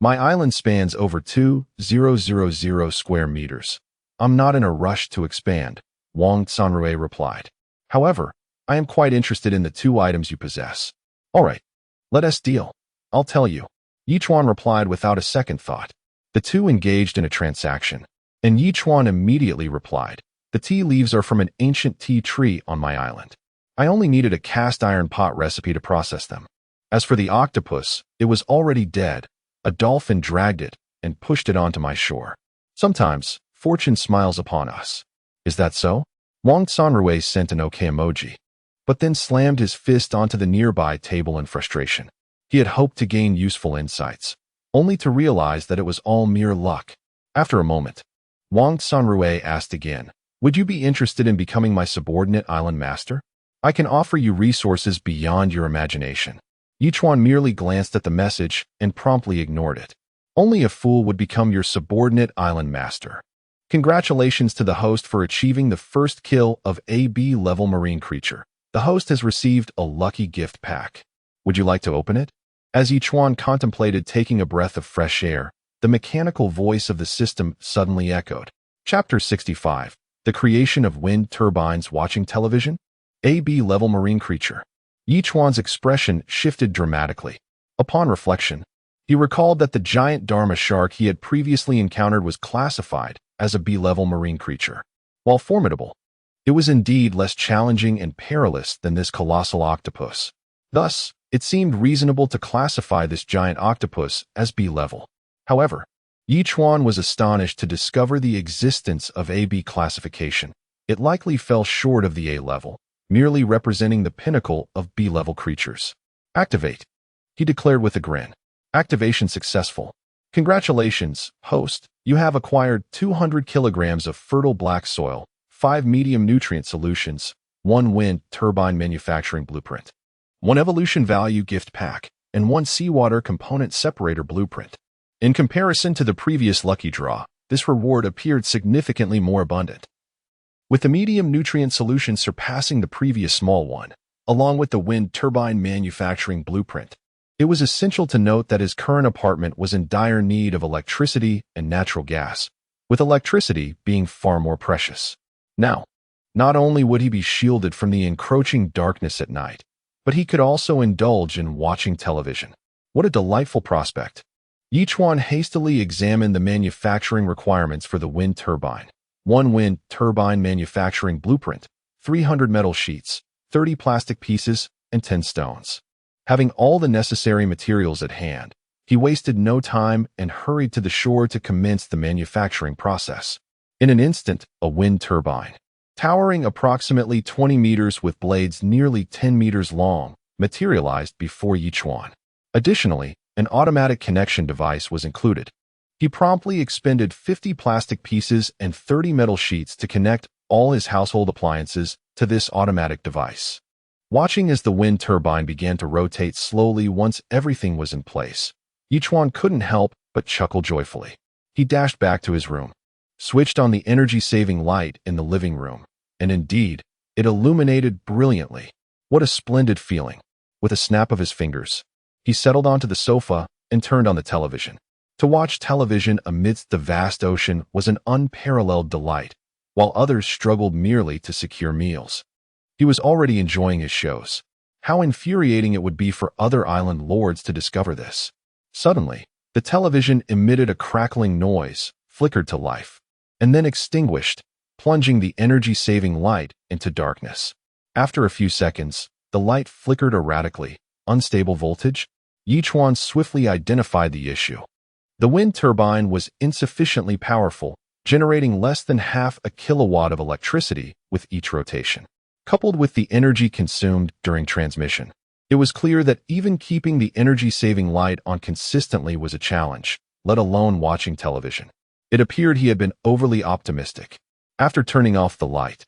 Speaker 1: My island spans over 2,000 square meters. I'm not in a rush to expand, Wang Sanrui replied. However, I am quite interested in the two items you possess. All right, let us deal. I'll tell you. Chuan replied without a second thought. The two engaged in a transaction, and Chuan immediately replied. The tea leaves are from an ancient tea tree on my island. I only needed a cast iron pot recipe to process them. As for the octopus, it was already dead. A dolphin dragged it and pushed it onto my shore. Sometimes, fortune smiles upon us. Is that so? Wang Sanrui sent an okay emoji, but then slammed his fist onto the nearby table in frustration. He had hoped to gain useful insights, only to realize that it was all mere luck. After a moment, Wang Sanrui asked again, would you be interested in becoming my subordinate island master? I can offer you resources beyond your imagination. Chuan merely glanced at the message and promptly ignored it. Only a fool would become your subordinate island master. Congratulations to the host for achieving the first kill of AB level marine creature. The host has received a lucky gift pack. Would you like to open it? As Chuan contemplated taking a breath of fresh air, the mechanical voice of the system suddenly echoed. Chapter 65. The creation of wind turbines watching television? AB level marine creature. Chuan's expression shifted dramatically. Upon reflection, he recalled that the giant Dharma shark he had previously encountered was classified as a B-level marine creature. While formidable, it was indeed less challenging and perilous than this colossal octopus. Thus, it seemed reasonable to classify this giant octopus as B-level. However, Chuan was astonished to discover the existence of AB classification. It likely fell short of the A level, merely representing the pinnacle of B-level creatures. Activate, he declared with a grin. Activation successful. Congratulations, host. You have acquired 200 kilograms of fertile black soil, 5 medium nutrient solutions, 1 wind turbine manufacturing blueprint, 1 evolution value gift pack, and 1 seawater component separator blueprint. In comparison to the previous lucky draw, this reward appeared significantly more abundant, with the medium nutrient solution surpassing the previous small one, along with the wind turbine manufacturing blueprint. It was essential to note that his current apartment was in dire need of electricity and natural gas, with electricity being far more precious. Now, not only would he be shielded from the encroaching darkness at night, but he could also indulge in watching television. What a delightful prospect. Chuan hastily examined the manufacturing requirements for the wind turbine. 1 wind turbine manufacturing blueprint, 300 metal sheets, 30 plastic pieces, and 10 stones. Having all the necessary materials at hand, he wasted no time and hurried to the shore to commence the manufacturing process. In an instant, a wind turbine, towering approximately 20 meters with blades nearly 10 meters long, materialized before Chuan. Additionally, an automatic connection device was included. He promptly expended 50 plastic pieces and 30 metal sheets to connect all his household appliances to this automatic device. Watching as the wind turbine began to rotate slowly once everything was in place, Chuan couldn't help but chuckle joyfully. He dashed back to his room, switched on the energy-saving light in the living room, and indeed, it illuminated brilliantly. What a splendid feeling. With a snap of his fingers, he settled onto the sofa and turned on the television. To watch television amidst the vast ocean was an unparalleled delight, while others struggled merely to secure meals. He was already enjoying his shows. How infuriating it would be for other island lords to discover this. Suddenly, the television emitted a crackling noise, flickered to life, and then extinguished, plunging the energy-saving light into darkness. After a few seconds, the light flickered erratically. Unstable voltage? Chuan swiftly identified the issue. The wind turbine was insufficiently powerful, generating less than half a kilowatt of electricity with each rotation. Coupled with the energy consumed during transmission, it was clear that even keeping the energy-saving light on consistently was a challenge, let alone watching television. It appeared he had been overly optimistic. After turning off the light,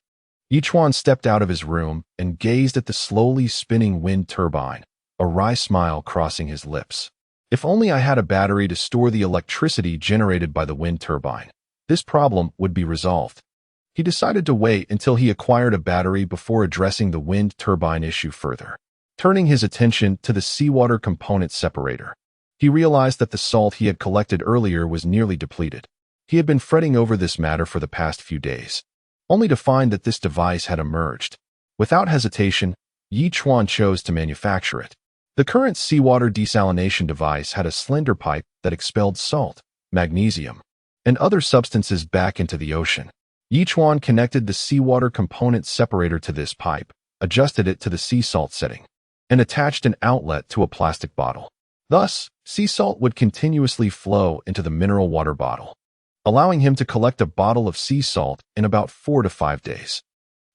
Speaker 1: Chuan stepped out of his room and gazed at the slowly spinning wind turbine, a wry smile crossing his lips. If only I had a battery to store the electricity generated by the wind turbine, this problem would be resolved. He decided to wait until he acquired a battery before addressing the wind turbine issue further. Turning his attention to the seawater component separator, he realized that the salt he had collected earlier was nearly depleted. He had been fretting over this matter for the past few days, only to find that this device had emerged. Without hesitation, Chuan chose to manufacture it. The current seawater desalination device had a slender pipe that expelled salt, magnesium, and other substances back into the ocean. Chuan connected the seawater component separator to this pipe, adjusted it to the sea salt setting, and attached an outlet to a plastic bottle. Thus, sea salt would continuously flow into the mineral water bottle, allowing him to collect a bottle of sea salt in about 4 to 5 days.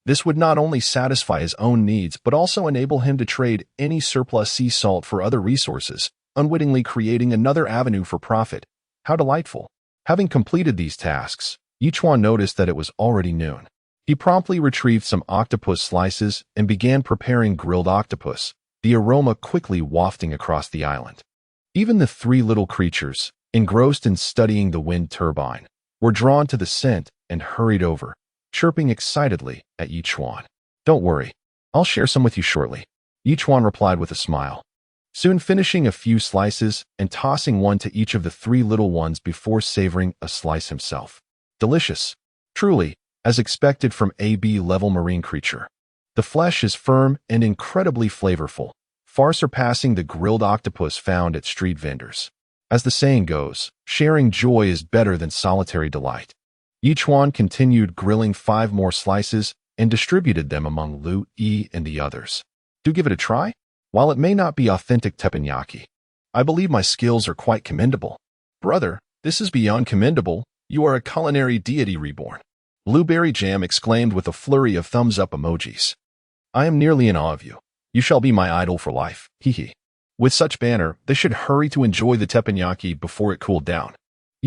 Speaker 1: This would not only satisfy his own needs, but also enable him to trade any surplus sea salt for other resources, unwittingly creating another avenue for profit. How delightful. Having completed these tasks, Chuan noticed that it was already noon. He promptly retrieved some octopus slices and began preparing grilled octopus, the aroma quickly wafting across the island. Even the 3 little creatures, engrossed in studying the wind turbine, were drawn to the scent and hurried over, chirping excitedly at Chuan. "Don't worry, I'll share some with you shortly," Chuan replied with a smile, soon finishing a few slices and tossing one to each of the 3 little ones before savoring a slice himself. Delicious. Truly, as expected from a B-level marine creature. The flesh is firm and incredibly flavorful, far surpassing the grilled octopus found at street vendors. As the saying goes, sharing joy is better than solitary delight. Chuan continued grilling 5 more slices and distributed them among Lu Yi and the others. "Do give it a try? While it may not be authentic teppanyaki, I believe my skills are quite commendable." "Brother, this is beyond commendable. You are a culinary deity reborn," Blueberry Jam exclaimed with a flurry of thumbs-up emojis. "I am nearly in awe of you. You shall be my idol for life, hee. With such banner, they should hurry to enjoy the teppanyaki before it cooled down."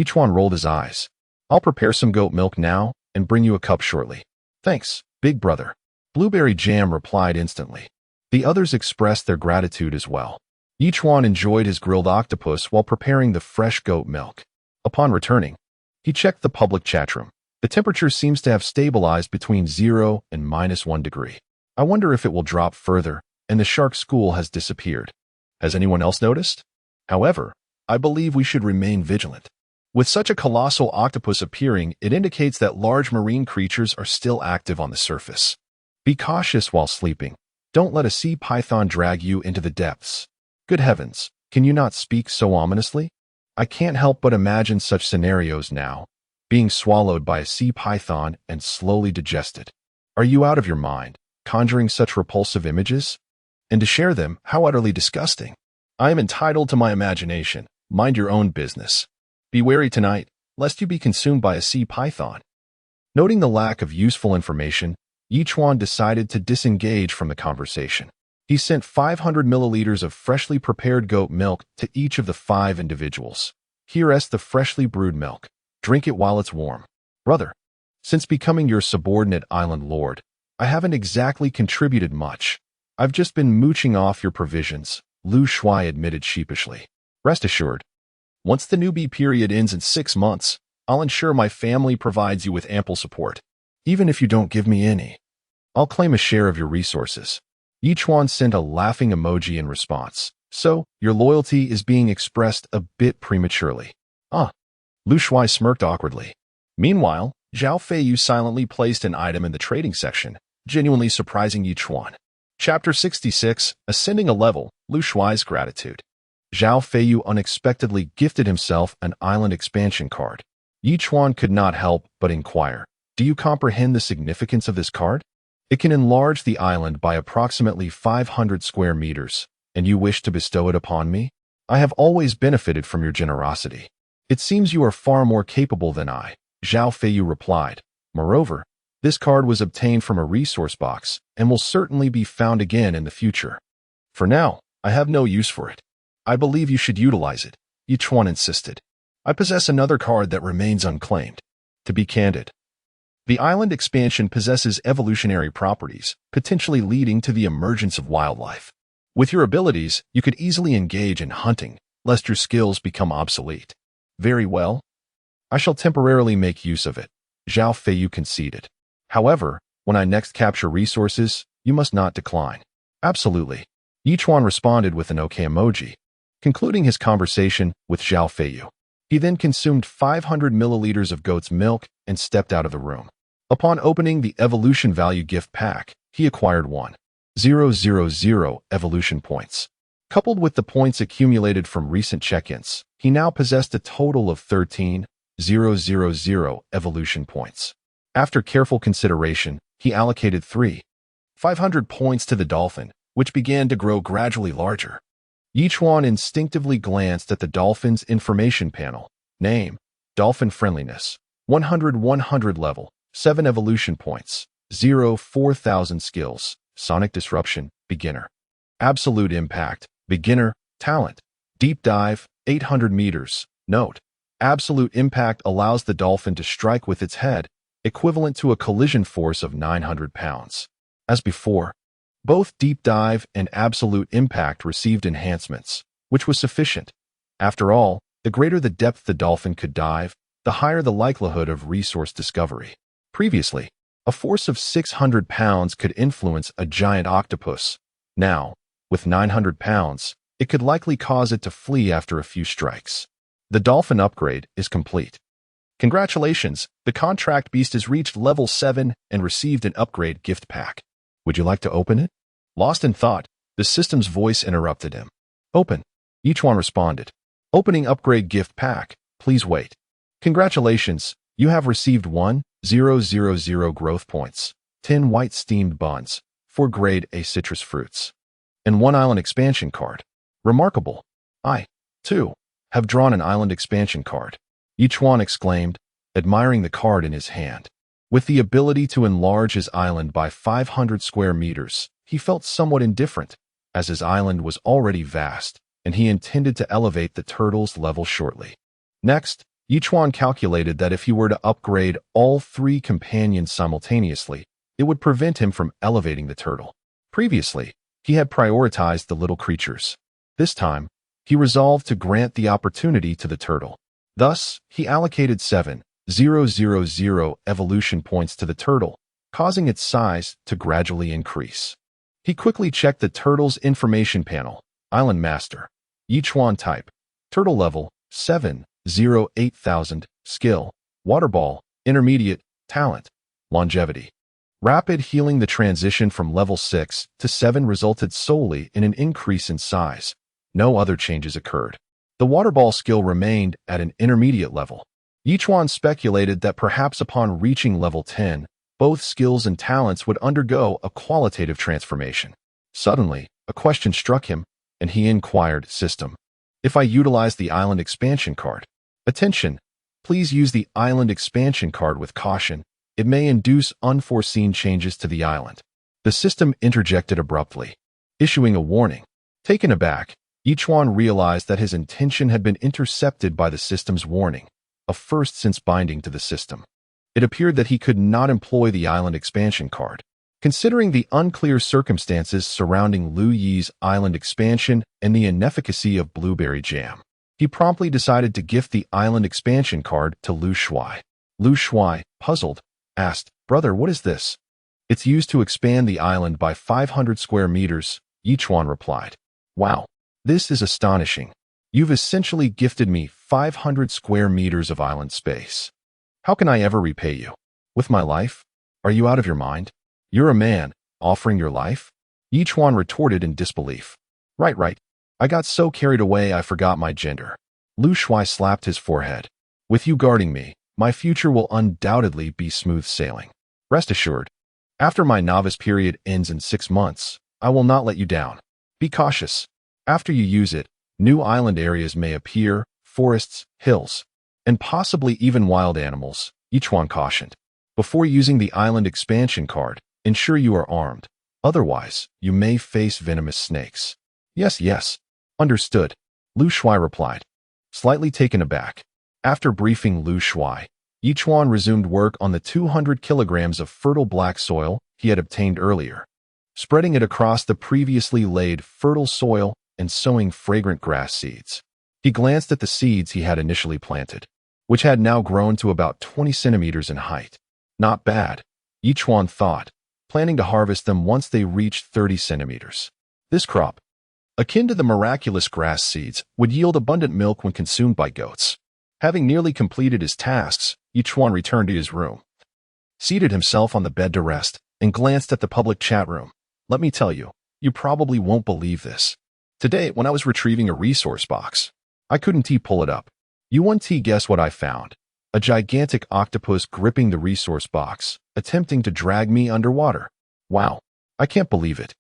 Speaker 1: Chuan rolled his eyes. "I'll prepare some goat milk now and bring you a cup shortly." "Thanks, big brother," Blueberry Jam replied instantly. The others expressed their gratitude as well. Chuan enjoyed his grilled octopus while preparing the fresh goat milk. Upon returning, he checked the public chat room. The temperature seems to have stabilized between 0 and -1 degree. I wonder if it will drop further, and the shark school has disappeared. Has anyone else noticed? However, I believe we should remain vigilant. With such a colossal octopus appearing, it indicates that large marine creatures are still active on the surface. Be cautious while sleeping. Don't let a sea python drag you into the depths. Good heavens, can you not speak so ominously? I can't help but imagine such scenarios now, being swallowed by a sea python and slowly digested. Are you out of your mind, conjuring such repulsive images? And to share them, how utterly disgusting. I am entitled to my imagination. Mind your own business. Be wary tonight, lest you be consumed by a sea python. Noting the lack of useful information, Chuan decided to disengage from the conversation. He sent 500 milliliters of freshly prepared goat milk to each of the 5 individuals. "Here's the freshly brewed milk. Drink it while it's warm." "Brother, since becoming your subordinate island lord, I haven't exactly contributed much. I've just been mooching off your provisions," Lu Shui admitted sheepishly. "Rest assured, Once the newbie period ends in 6 months, I'll ensure my family provides you with ample support. Even if you don't give me any, I'll claim a share of your resources. Chuan sent a laughing emoji in response. So, your loyalty is being expressed a bit prematurely. Lu Shuai smirked awkwardly. Meanwhile, Zhao Feiyu silently placed an item in the trading section, genuinely surprising Chuan. Chapter 66, Ascending a Level, Lu Shuai's Gratitude. Zhao Feiyu unexpectedly gifted himself an island expansion card. Chuan could not help but inquire, do you comprehend the significance of this card? It can enlarge the island by approximately 500 square meters, and you wish to bestow it upon me? I have always benefited from your generosity. It seems you are far more capable than I, Zhao Feiyu replied. Moreover, this card was obtained from a resource box and will certainly be found again in the future. For now, I have no use for it. I believe you should utilize it, Chuan insisted. I possess another card that remains unclaimed. To be candid, the island expansion possesses evolutionary properties, potentially leading to the emergence of wildlife. With your abilities, you could easily engage in hunting, lest your skills become obsolete. Very well. I shall temporarily make use of it, Zhao Feiyu conceded. However, when I next capture resources, you must not decline. Absolutely. Chuan responded with an okay emoji. Concluding his conversation with Zhao Feiyu, he then consumed 500 milliliters of goat's milk and stepped out of the room. Upon opening the evolution value gift pack, he acquired 1,000 evolution points. Coupled with the points accumulated from recent check-ins, he now possessed a total of 13,000 evolution points. After careful consideration, he allocated 500 points to the dolphin, which began to grow gradually larger. Chuan instinctively glanced at the dolphin's information panel. Name, Dolphin Friendliness, 100 level, 7 evolution points, 4,000 skills, Sonic Disruption, Beginner. Absolute Impact, Beginner, Talent. Deep Dive, 800 meters. Note, Absolute Impact allows the dolphin to strike with its head, equivalent to a collision force of 900 pounds. As before, both Deep Dive and Absolute Impact received enhancements, which was sufficient. After all, the greater the depth the dolphin could dive, the higher the likelihood of resource discovery. Previously, a force of 600 pounds could influence a giant octopus. Now, with 900 pounds, it could likely cause it to flee after a few strikes. The dolphin upgrade is complete. Congratulations, the contract beast has reached level 7 and received an upgrade gift pack. Would you like to open it? Lost in thought, the system's voice interrupted him. Open. Chuan responded. Opening upgrade gift pack. Please wait. Congratulations, you have received 1,000 growth points, 10 white steamed buns, 4 grade A citrus fruits, and 1 island expansion card. Remarkable. I, too, have drawn an island expansion card. Chuan exclaimed, admiring the card in his hand. With the ability to enlarge his island by 500 square meters, he felt somewhat indifferent, as his island was already vast, and he intended to elevate the turtle's level shortly. Next, Chuan calculated that if he were to upgrade all 3 companions simultaneously, it would prevent him from elevating the turtle. Previously, he had prioritized the little creatures. This time, he resolved to grant the opportunity to the turtle. Thus, he allocated 7,000 evolution points to the turtle, causing its size to gradually increase. He quickly checked the turtle's information panel. Island Master. Chuan type. Turtle level, 7,080,000. Skill. Water Ball. Intermediate. Talent. Longevity. Rapid healing. The transition from level 6 to 7 resulted solely in an increase in size. No other changes occurred. The Water Ball skill remained at an intermediate level. Chuan speculated that perhaps upon reaching level 10, both skills and talents would undergo a qualitative transformation. Suddenly, a question struck him, and he inquired, System, if I utilize the island expansion card? Attention! Please use the island expansion card with caution. It may induce unforeseen changes to the island. The system interjected abruptly, issuing a warning. Taken aback, Chuan realized that his intention had been intercepted by the system's warning, a first since binding to the system. It appeared that he could not employ the island expansion card. Considering the unclear circumstances surrounding Lu Yi's island expansion and the inefficacy of blueberry jam, He promptly decided to gift the island expansion card to Lu Shuai. Lu Shuai, puzzled, asked, "Brother, what is this?" "It's used to expand the island by 500 square meters," Chuan replied. "Wow, this is astonishing. You've essentially gifted me 500 square meters of island space. How can I ever repay you? With my life? Are you out of your mind? You're a man, offering your life?" Chuan retorted in disbelief. Right. I got so carried away I forgot my gender." Lu Shuai slapped his forehead. "With you guarding me, my future will undoubtedly be smooth sailing. Rest assured, after my novice period ends in 6 months, I will not let you down. Be cautious. After you use it, new island areas may appear, forests, hills, and possibly even wild animals," Chuan cautioned. "Before using the island expansion card, ensure you are armed. Otherwise, you may face venomous snakes." Yes. Understood," Lu Shuai replied, slightly taken aback. After briefing Lu Shuai, Chuan resumed work on the 200 kilograms of fertile black soil he had obtained earlier, spreading it across the previously laid fertile soil and sowing fragrant grass seeds. He glanced at the seeds he had initially planted, which had now grown to about 20 centimeters in height. Not bad, Chuan thought, planning to harvest them once they reached 30 centimeters. This crop, akin to the miraculous grass seeds, would yield abundant milk when consumed by goats. Having nearly completed his tasks, Chuan returned to his room, seated himself on the bed to rest, and glanced at the public chat room. "Let me tell you, you probably won't believe this. Today, when I was retrieving a resource box, I couldn't pull it up. You won't guess what I found. A gigantic octopus gripping the resource box, attempting to drag me underwater. Wow, I can't believe it.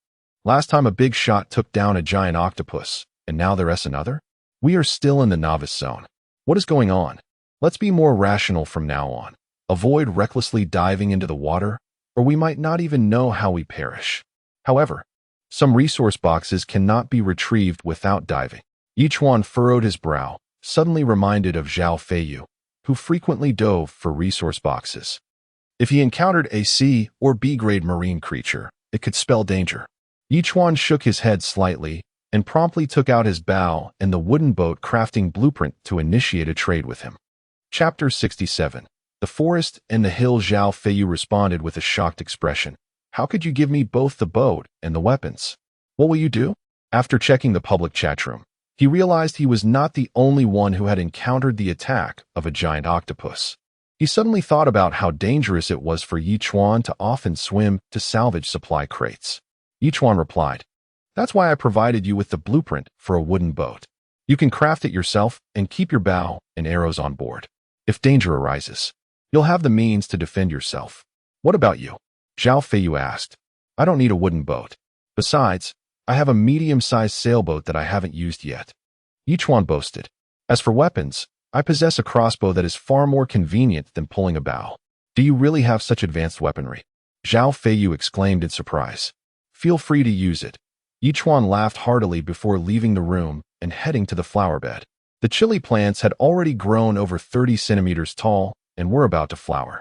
Speaker 1: Last time a big shot took down a giant octopus, and now there's another? We are still in the novice zone. What is going on? Let's be more rational from now on. Avoid recklessly diving into the water, or we might not even know how we perish. However, some resource boxes cannot be retrieved without diving." Chuan furrowed his brow, suddenly reminded of Zhao Feiyu, who frequently dove for resource boxes. If he encountered a C or B-grade marine creature, it could spell danger. Chuan shook his head slightly and promptly took out his bow and the wooden boat crafting blueprint to initiate a trade with him. Chapter 67. The Forest and the Hill. Zhao Feiyu responded with a shocked expression. "How could you give me both the boat and the weapons? What will you do?" After checking the public chat room, he realized he was not the only one who had encountered the attack of a giant octopus. He suddenly thought about how dangerous it was for Chuan to often swim to salvage supply crates. Chuan replied, "That's why I provided you with the blueprint for a wooden boat. You can craft it yourself and keep your bow and arrows on board. If danger arises, you'll have the means to defend yourself." "What about you?" Zhao Feiyu asked. "I don't need a wooden boat. Besides, I have a medium-sized sailboat that I haven't used yet," Chuan boasted. "As for weapons, I possess a crossbow that is far more convenient than pulling a bow." "Do you really have such advanced weaponry?" Zhao Feiyu exclaimed in surprise. "Feel free to use it." Chuan laughed heartily before leaving the room and heading to the flower bed. The chili plants had already grown over 30 centimeters tall and were about to flower.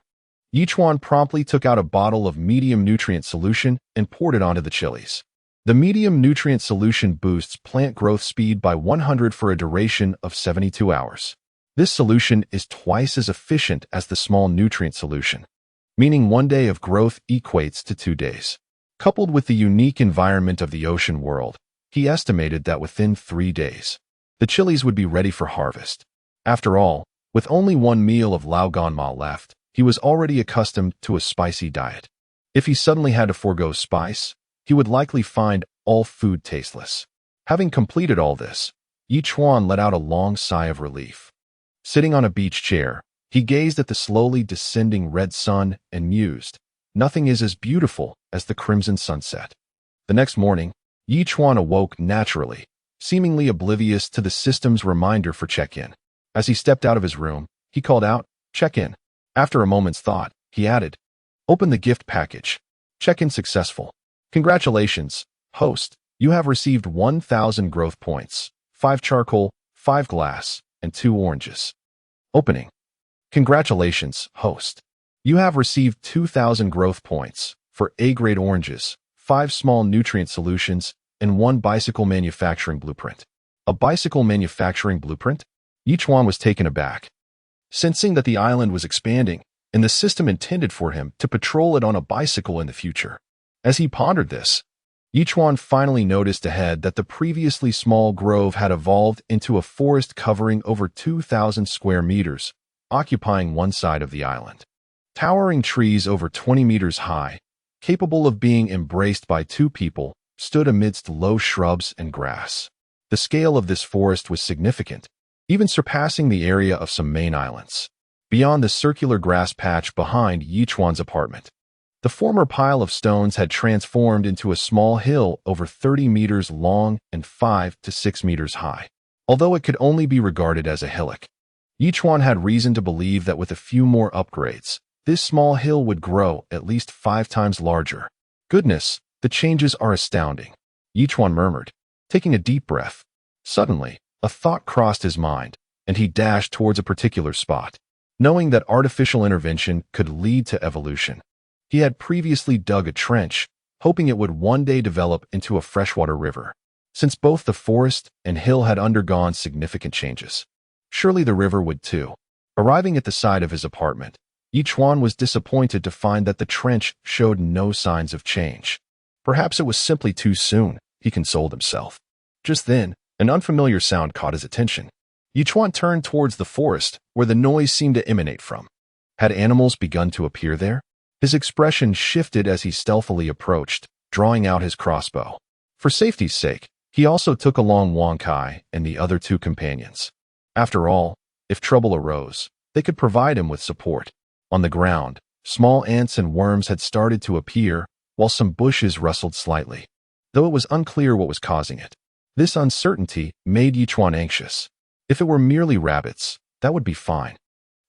Speaker 1: Chuan promptly took out a bottle of medium nutrient solution and poured it onto the chilies. The medium nutrient solution boosts plant growth speed by 100 for a duration of 72 hours. This solution is twice as efficient as the small nutrient solution, meaning 1 day of growth equates to 2 days. Coupled with the unique environment of the ocean world, he estimated that within 3 days, the chilies would be ready for harvest. After all, with only 1 meal of lao gan ma left, he was already accustomed to a spicy diet. If he suddenly had to forego spice, he would likely find all food tasteless. Having completed all this, Chuan let out a long sigh of relief. Sitting on a beach chair, he gazed at the slowly descending red sun and mused, "Nothing is as beautiful as the crimson sunset." The next morning, Chuan awoke naturally, seemingly oblivious to the system's reminder for check-in. As he stepped out of his room, he called out, "Check-in." After a moment's thought, he added, "Open the gift package. Check-in successful. Congratulations, host. You have received 1,000 growth points, 5 charcoal, 5 glass, and 2 oranges." Opening. "Congratulations, host. You have received 2,000 growth points for A-grade oranges, 5 small nutrient solutions, and 1 bicycle manufacturing blueprint." A bicycle manufacturing blueprint? Chuan was taken aback, sensing that the island was expanding and the system intended for him to patrol it on a bicycle in the future. As he pondered this, Chuan finally noticed ahead that the previously small grove had evolved into a forest covering over 2,000 square meters, occupying one side of the island. Towering trees over 20 meters high, capable of being embraced by two people, stood amidst low shrubs and grass. The scale of this forest was significant, even surpassing the area of some main islands. Beyond the circular grass patch behind Chuan's apartment, the former pile of stones had transformed into a small hill over 30 meters long and 5 to 6 meters high. Although it could only be regarded as a hillock, Chuan had reason to believe that with a few more upgrades, this small hill would grow at least 5 times larger. Goodness, the changes are astounding, Chuan murmured, taking a deep breath. Suddenly, a thought crossed his mind, and he dashed towards a particular spot. Knowing that artificial intervention could lead to evolution, he had previously dug a trench, hoping it would one day develop into a freshwater river. Since both the forest and hill had undergone significant changes, surely the river would too. Arriving at the side of his apartment, Chuan was disappointed to find that the trench showed no signs of change. Perhaps it was simply too soon, he consoled himself. Just then, an unfamiliar sound caught his attention. Chuan turned towards the forest, where the noise seemed to emanate from. Had animals begun to appear there? His expression shifted as he stealthily approached, drawing out his crossbow. For safety's sake, he also took along Wang Kai and the other two companions. After all, if trouble arose, they could provide him with support. On the ground, small ants and worms had started to appear, while some bushes rustled slightly, though it was unclear what was causing it. This uncertainty made Chuan anxious. If it were merely rabbits, that would be fine.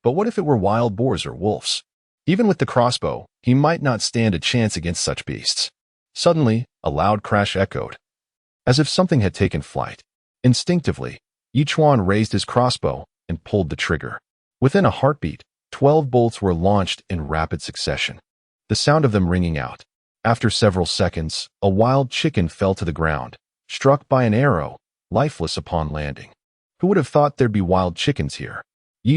Speaker 1: But what if it were wild boars or wolves? Even with the crossbow, he might not stand a chance against such beasts. Suddenly, a loud crash echoed, as if something had taken flight. Instinctively, Chuan raised his crossbow and pulled the trigger. Within a heartbeat, 12 bolts were launched in rapid succession, the sound of them ringing out. After several seconds, a wild chicken fell to the ground, struck by an arrow, lifeless upon landing. Who would have thought there'd be wild chickens here?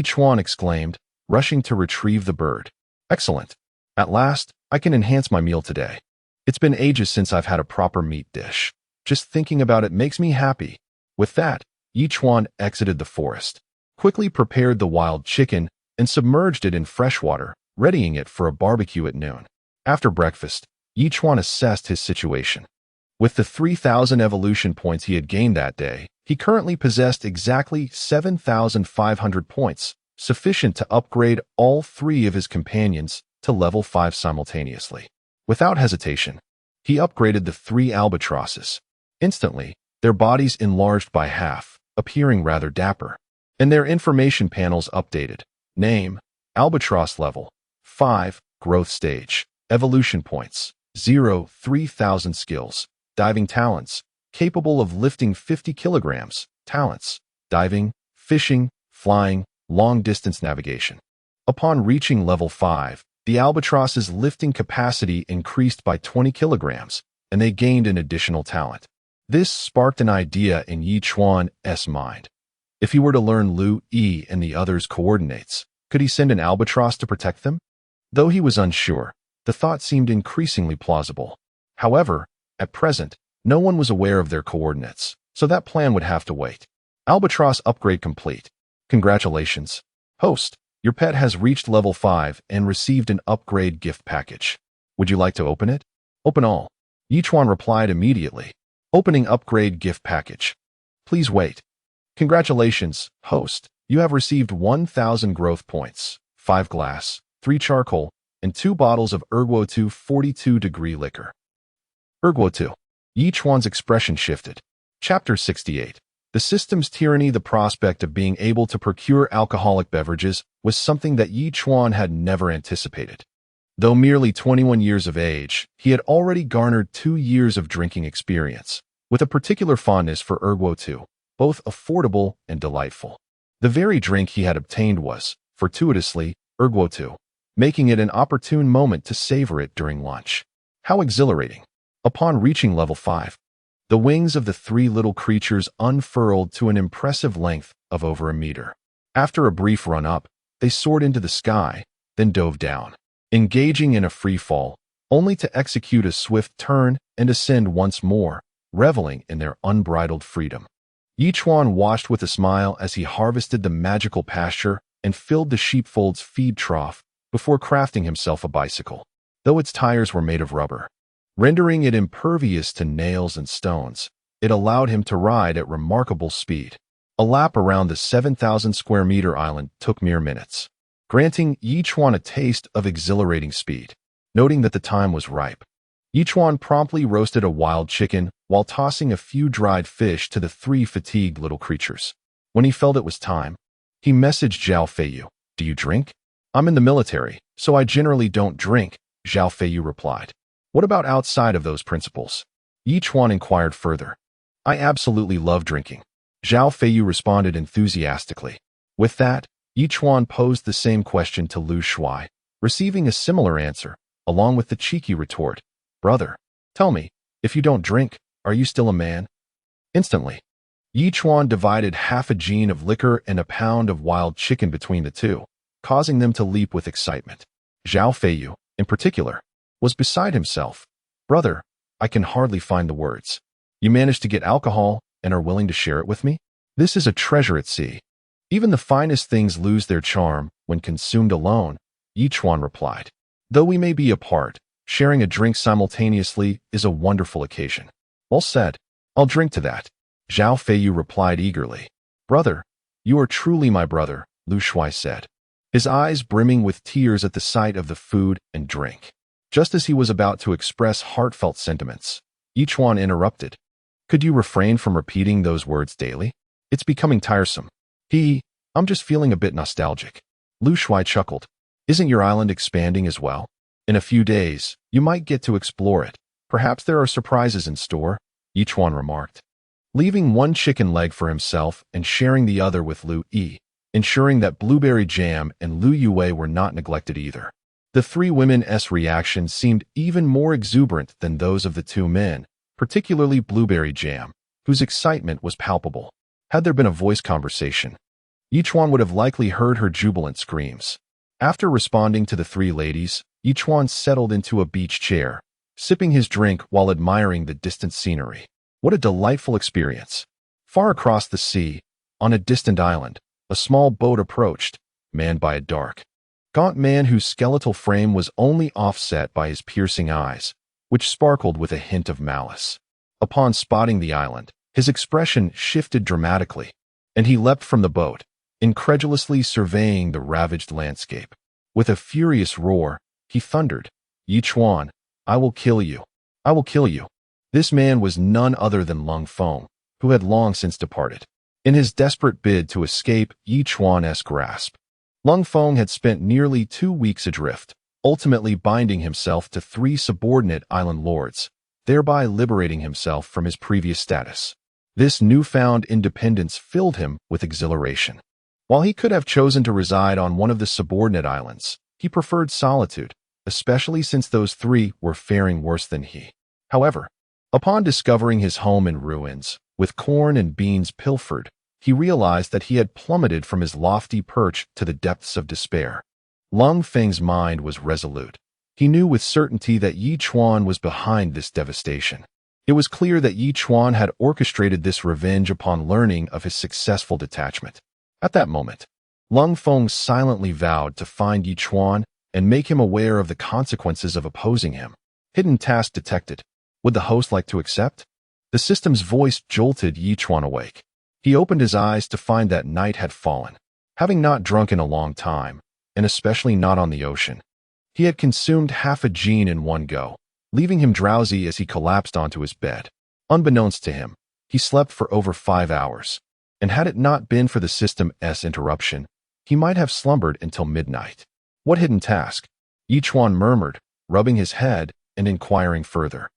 Speaker 1: Chuan exclaimed, rushing to retrieve the bird. Excellent. At last, I can enhance my meal today. It's been ages since I've had a proper meat dish. Just thinking about it makes me happy. With that, Chuan exited the forest, quickly prepared the wild chicken, and submerged it in fresh water, readying it for a barbecue at noon. After breakfast, Chuan assessed his situation. With the 3,000 evolution points he had gained that day, he currently possessed exactly 7,500 points, sufficient to upgrade all 3 of his companions to level 5 simultaneously. Without hesitation, he upgraded the 3 albatrosses. Instantly, their bodies enlarged by half, appearing rather dapper, and their information panels updated. Name, albatross level, 5, growth stage, evolution points, 0, 3,000 skills, diving talents, capable of lifting 50 kilograms, talents, diving, fishing, flying, long-distance navigation. Upon reaching level 5, the albatross's lifting capacity increased by 20 kilograms, and they gained an additional talent. This sparked an idea in Chuan's mind. If he were to learn Lu Yi and the others' coordinates, could he send an albatross to protect them? Though he was unsure, the thought seemed increasingly plausible. However, at present, no one was aware of their coordinates, so that plan would have to wait. Albatross upgrade complete. Congratulations, host. Your pet has reached level 5 and received an upgrade gift package. Would you like to open it? Open all. Chuan replied immediately. Opening upgrade gift package. Please wait. Congratulations, host. You have received 1,000 growth points, 5 glass, 3 charcoal, and 2 bottles of Erguo 42-degree liquor. Erguo 2. Chuan's expression shifted. Chapter 68. The system's tyranny. The prospect of being able to procure alcoholic beverages was something that Chuan had never anticipated. Though merely 21 years of age, he had already garnered 2 years of drinking experience, with a particular fondness for Erguo 2, both affordable and delightful. The very drink he had obtained was, fortuitously, Erguo 2, making it an opportune moment to savor it during lunch. How exhilarating! Upon reaching level 5, The wings of the three little creatures unfurled to an impressive length of over a meter. After a brief run-up, they soared into the sky, then dove down, engaging in a free fall, only to execute a swift turn and ascend once more, reveling in their unbridled freedom. Chuan watched with a smile as he harvested the magical pasture and filled the sheepfold's feed trough before crafting himself a bicycle, though its tires were made of rubber. Rendering it impervious to nails and stones, it allowed him to ride at remarkable speed. A lap around the 7,000 square meter island took mere minutes, granting Chuan a taste of exhilarating speed. Noting that the time was ripe, Chuan promptly roasted a wild chicken while tossing a few dried fish to the three fatigued little creatures. When he felt it was time, he messaged Zhao Feiyu, "Do you drink?" "I'm in the military, so I generally don't drink," Zhao Feiyu replied. "What about outside of those principles?" Chuan inquired further. "I absolutely love drinking," Zhao Feiyu responded enthusiastically. With that, Chuan posed the same question to Lu Shuai, receiving a similar answer, along with the cheeky retort, "Brother, tell me, if you don't drink, are you still a man?" Instantly, Chuan divided half a gin of liquor and a pound of wild chicken between the two, causing them to leap with excitement. Zhao Feiyu, in particular, was beside himself. "Brother, I can hardly find the words. You managed to get alcohol and are willing to share it with me? This is a treasure at sea. Even the finest things lose their charm when consumed alone," Chuan replied. "Though we may be apart, sharing a drink simultaneously is a wonderful occasion." "Well said. I'll drink to that," Zhao Feiyu replied eagerly. "Brother, you are truly my brother," Lu Shuai said, his eyes brimming with tears at the sight of the food and drink. Just as he was about to express heartfelt sentiments, Chuan interrupted. "Could you refrain from repeating those words daily? It's becoming tiresome." I'm just feeling a bit nostalgic." Lu Shuai chuckled. "Isn't your island expanding as well? In a few days, you might get to explore it. Perhaps there are surprises in store," Chuan remarked, leaving one chicken leg for himself and sharing the other with Lu Yi, ensuring that blueberry jam and Lu Yue were not neglected either. The three women's reactions seemed even more exuberant than those of the two men, particularly blueberry jam, whose excitement was palpable. Had there been a voice conversation, Chuan would have likely heard her jubilant screams. After responding to the three ladies, Chuan settled into a beach chair, sipping his drink while admiring the distant scenery. What a delightful experience. Far across the sea, on a distant island, a small boat approached, manned by a dark, gaunt man whose skeletal frame was only offset by his piercing eyes, which sparkled with a hint of malice. Upon spotting the island, his expression shifted dramatically, and he leapt from the boat, incredulously surveying the ravaged landscape. With a furious roar, he thundered, "Chuan, I will kill you. I will kill you." This man was none other than Lung Feng, who had long since departed. In his desperate bid to escape Chuan's grasp, Lung Feng had spent nearly 2 weeks adrift, ultimately binding himself to 3 subordinate island lords, thereby liberating himself from his previous status. This newfound independence filled him with exhilaration. While he could have chosen to reside on one of the subordinate islands, he preferred solitude, especially since those 3 were faring worse than he. However, upon discovering his home in ruins, with corn and beans pilfered, he realized that he had plummeted from his lofty perch to the depths of despair. Lung Feng's mind was resolute. He knew with certainty that Chuan was behind this devastation. It was clear that Chuan had orchestrated this revenge upon learning of his successful detachment. At that moment, Lung Feng silently vowed to find Chuan and make him aware of the consequences of opposing him. Hidden task detected. Would the host like to accept? The system's voice jolted Chuan awake. He opened his eyes to find that night had fallen. Having not drunk in a long time, and especially not on the ocean, he had consumed half a gin in one go, leaving him drowsy as he collapsed onto his bed. Unbeknownst to him, he slept for over 5 hours, and had it not been for the system's interruption, he might have slumbered until midnight. What hidden task? Chuan murmured, rubbing his head and inquiring further.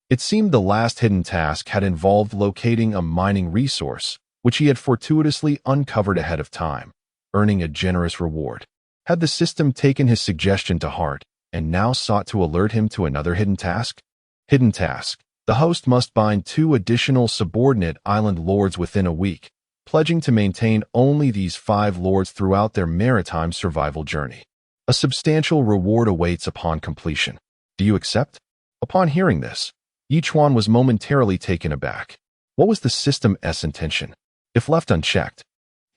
Speaker 1: It seemed the last hidden task had involved locating a mining resource, which he had fortuitously uncovered ahead of time, earning a generous reward. Had the system taken his suggestion to heart and now sought to alert him to another hidden task? Hidden task. The host must bind 2 additional subordinate island lords within a week, pledging to maintain only these 5 lords throughout their maritime survival journey. A substantial reward awaits upon completion. Do you accept? Upon hearing this, Chuan was momentarily taken aback. What was the system's intention? If left unchecked,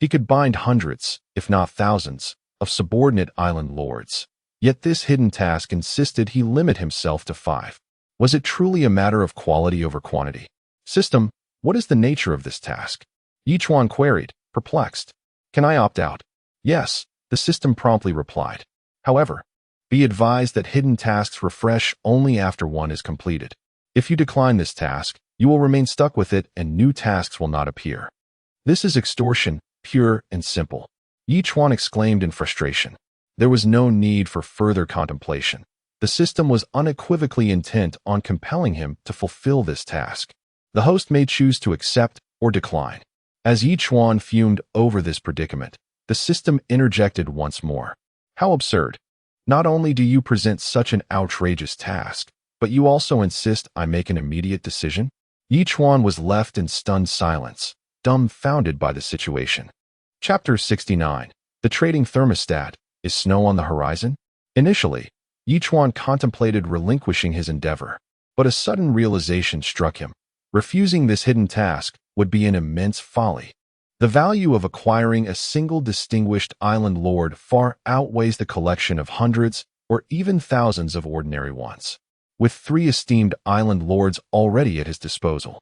Speaker 1: he could bind hundreds, if not thousands, of subordinate island lords. Yet this hidden task insisted he limit himself to 5. Was it truly a matter of quality over quantity? System, what is the nature of this task? Chuan queried, perplexed. Can I opt out? Yes, the system promptly replied. However, be advised that hidden tasks refresh only after one is completed. If you decline this task, you will remain stuck with it and new tasks will not appear. This is extortion, pure and simple. Chuan exclaimed in frustration. There was no need for further contemplation. The system was unequivocally intent on compelling him to fulfill this task. The host may choose to accept or decline. As Chuan fumed over this predicament, the system interjected once more. How absurd. Not only do you present such an outrageous task, but you also insist I make an immediate decision? Chuan was left in stunned silence, dumbfounded by the situation. Chapter 69. The Trading Thermostat. Is snow on the horizon? Initially, Chuan contemplated relinquishing his endeavor, but a sudden realization struck him. Refusing this hidden task would be an immense folly. The value of acquiring a single distinguished island lord far outweighs the collection of hundreds or even thousands of ordinary ones. With 3 esteemed island lords already at his disposal,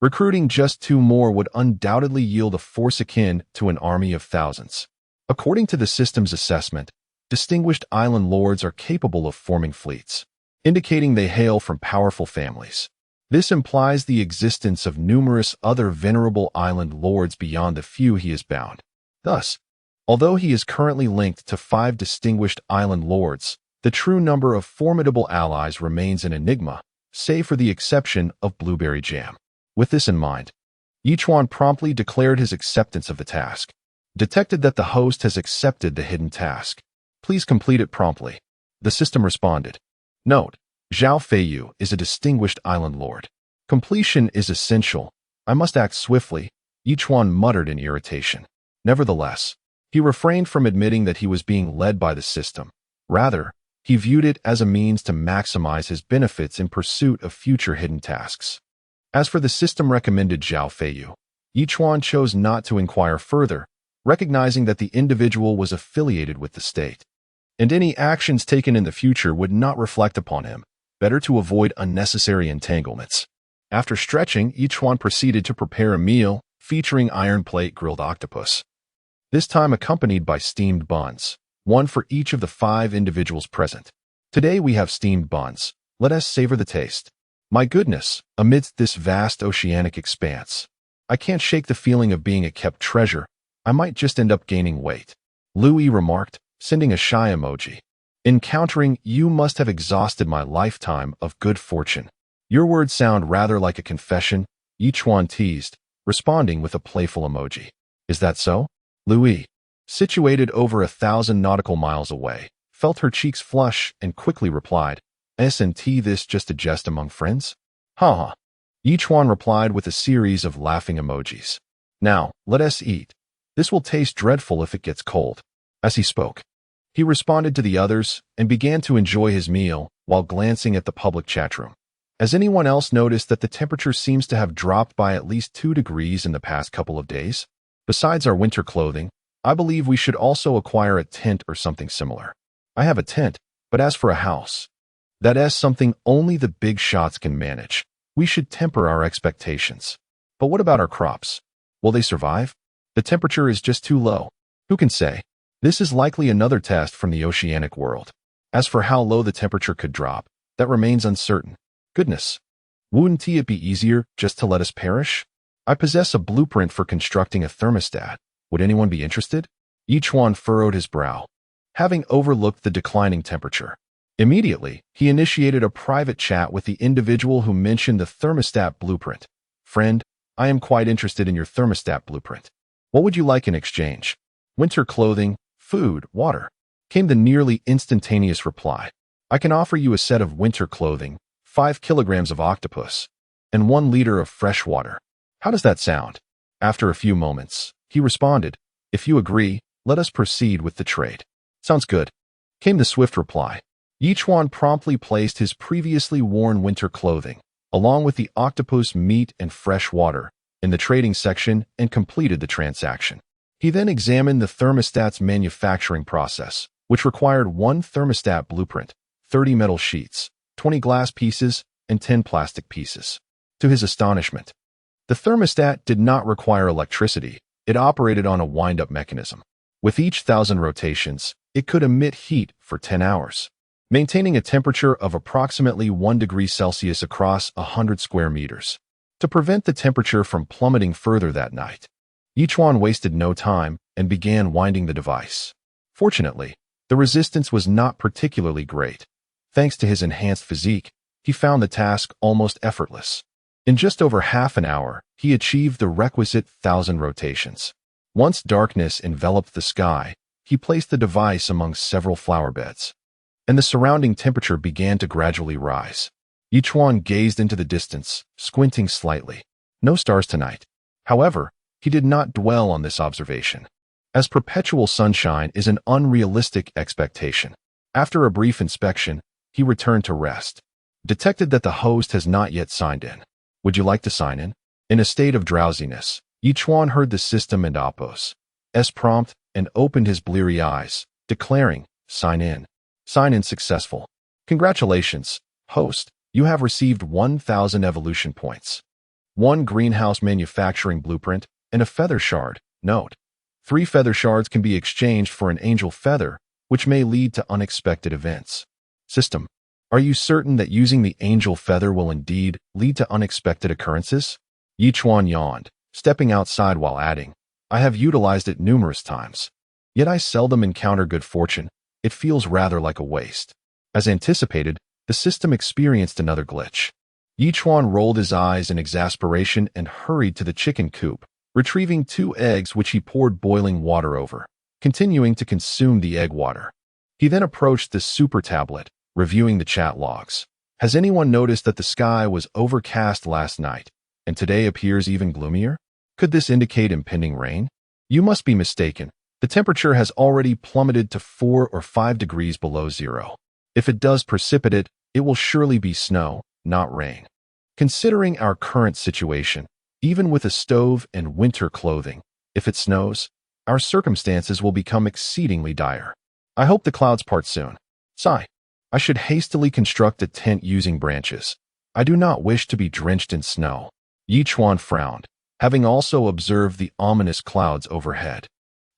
Speaker 1: recruiting just 2 more would undoubtedly yield a force akin to an army of thousands. According to the system's assessment, distinguished island lords are capable of forming fleets, indicating they hail from powerful families. This implies the existence of numerous other venerable island lords beyond the few he is bound. Thus, although he is currently linked to 5 distinguished island lords, the true number of formidable allies remains an enigma, save for the exception of blueberry jam. With this in mind, Chuan promptly declared his acceptance of the task. Detected that the host has accepted the hidden task. Please complete it promptly. The system responded. Note, Zhao Feiyu is a distinguished island lord. Completion is essential. I must act swiftly, Chuan muttered in irritation. Nevertheless, he refrained from admitting that he was being led by the system. Rather, he viewed it as a means to maximize his benefits in pursuit of future hidden tasks. As for the system-recommended Zhao Feiyu, Chuan chose not to inquire further, recognizing that the individual was affiliated with the state, and any actions taken in the future would not reflect upon him. Better to avoid unnecessary entanglements. After stretching, Chuan proceeded to prepare a meal featuring iron plate grilled octopus, this time accompanied by steamed buns, 1 for each of the 5 individuals present. Today we have steamed buns. Let us savor the taste. My goodness, amidst this vast oceanic expanse, I can't shake the feeling of being a kept treasure. I might just end up gaining weight, Louis remarked, sending a shy emoji. Encountering you must have exhausted my lifetime of good fortune. Your words sound rather like a confession, Chuan teased, responding with a playful emoji. Is that so? Louis, situated over 1,000 nautical miles away, felt her cheeks flush and quickly replied, Isn't this just a jest among friends? Ha ha. Chuan replied with a series of laughing emojis. Now, let us eat. This will taste dreadful if it gets cold. As he spoke, he responded to the others and began to enjoy his meal while glancing at the public chat room. Has anyone else noticed that the temperature seems to have dropped by at least 2 degrees in the past couple of days? Besides our winter clothing, I believe we should also acquire a tent or something similar. I have a tent, but as for a house, that is something only the big shots can manage. We should temper our expectations. But what about our crops? Will they survive? The temperature is just too low. Who can say? This is likely another test from the oceanic world. As for how low the temperature could drop, that remains uncertain. Goodness, wouldn't it be easier just to let us perish? I possess a blueprint for constructing a thermostat. Would anyone be interested? Chuan furrowed his brow, having overlooked the declining temperature. Immediately, he initiated a private chat with the individual who mentioned the thermostat blueprint. Friend, I am quite interested in your thermostat blueprint. What would you like in exchange? Winter clothing, food, water, came the nearly instantaneous reply. I can offer you a set of winter clothing, 5 kilograms of octopus, and 1 liter of fresh water. How does that sound? After a few moments, he responded, "If you agree, let us proceed with the trade." "Sounds good," came the swift reply. Chuan promptly placed his previously worn winter clothing, along with the octopus meat and fresh water, in the trading section and completed the transaction. He then examined the thermostat's manufacturing process, which required 1 thermostat blueprint, 30 metal sheets, 20 glass pieces, and 10 plastic pieces. To his astonishment, the thermostat did not require electricity. It operated on a wind-up mechanism. With each 1,000 rotations, it could emit heat for 10 hours, maintaining a temperature of approximately 1 degree Celsius across 100 square meters. To prevent the temperature from plummeting further that night, Chuan wasted no time and began winding the device. Fortunately, the resistance was not particularly great. Thanks to his enhanced physique, he found the task almost effortless. In just over half an hour, he achieved the requisite 1,000 rotations. Once darkness enveloped the sky, he placed the device among several flower beds, and the surrounding temperature began to gradually rise. Chuan gazed into the distance, squinting slightly. No stars tonight. However, he did not dwell on this observation, as perpetual sunshine is an unrealistic expectation. After a brief inspection, he returned to rest. Detected that the host has not yet signed in. "Would you like to sign in?" In a state of drowsiness, Chuan heard the system and Oppo's prompt and opened his bleary eyes, declaring, "Sign in. Sign in successful. Congratulations, host. You have received 1,000 evolution points, 1 greenhouse manufacturing blueprint, and a feather shard. Note: 3 feather shards can be exchanged for an angel feather, which may lead to unexpected events." System: Are you certain that using the angel feather will indeed lead to unexpected occurrences? Chuan yawned, stepping outside while adding, "I have utilized it numerous times, yet I seldom encounter good fortune. It feels rather like a waste." As anticipated, the system experienced another glitch. Chuan rolled his eyes in exasperation and hurried to the chicken coop, retrieving 2 eggs which he poured boiling water over, continuing to consume the egg water. He then approached the super tablet, reviewing the chat logs. "Has anyone noticed that the sky was overcast last night, and today appears even gloomier? Could this indicate impending rain? You must be mistaken. The temperature has already plummeted to 4 or 5 degrees below zero. If it does precipitate, it will surely be snow, not rain. Considering our current situation, even with a stove and winter clothing, if it snows, our circumstances will become exceedingly dire. I hope the clouds part soon. Sigh. I should hastily construct a tent using branches. I do not wish to be drenched in snow." Chuan frowned, having also observed the ominous clouds overhead.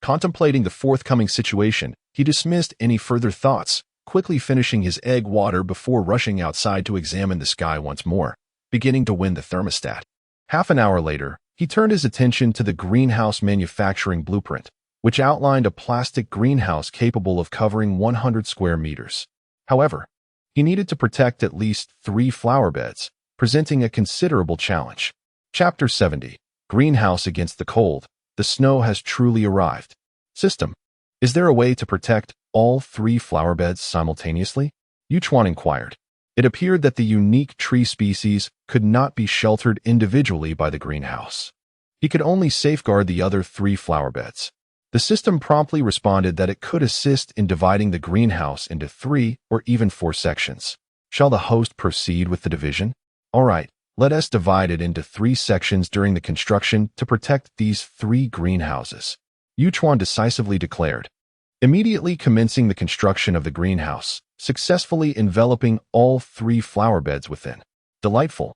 Speaker 1: Contemplating the forthcoming situation, he dismissed any further thoughts, quickly finishing his egg water before rushing outside to examine the sky once more, beginning to wind the thermostat. Half an hour later, he turned his attention to the greenhouse manufacturing blueprint, which outlined a plastic greenhouse capable of covering 100 square meters. However, he needed to protect at least 3 flower beds, presenting a considerable challenge. Chapter 70. Greenhouse Against the Cold. The snow has truly arrived. System: Is there a way to protect all 3 flower beds simultaneously? Chuan inquired. It appeared that the unique tree species could not be sheltered individually by the greenhouse. He could only safeguard the other 3 flower beds. The system promptly responded that it could assist in dividing the greenhouse into 3 or even 4 sections. Shall the host proceed with the division? All right, let us divide it into 3 sections during the construction to protect these 3 greenhouses, Chuan decisively declared. Immediately commencing the construction of the greenhouse, successfully enveloping all 3 flower beds within. Delightful.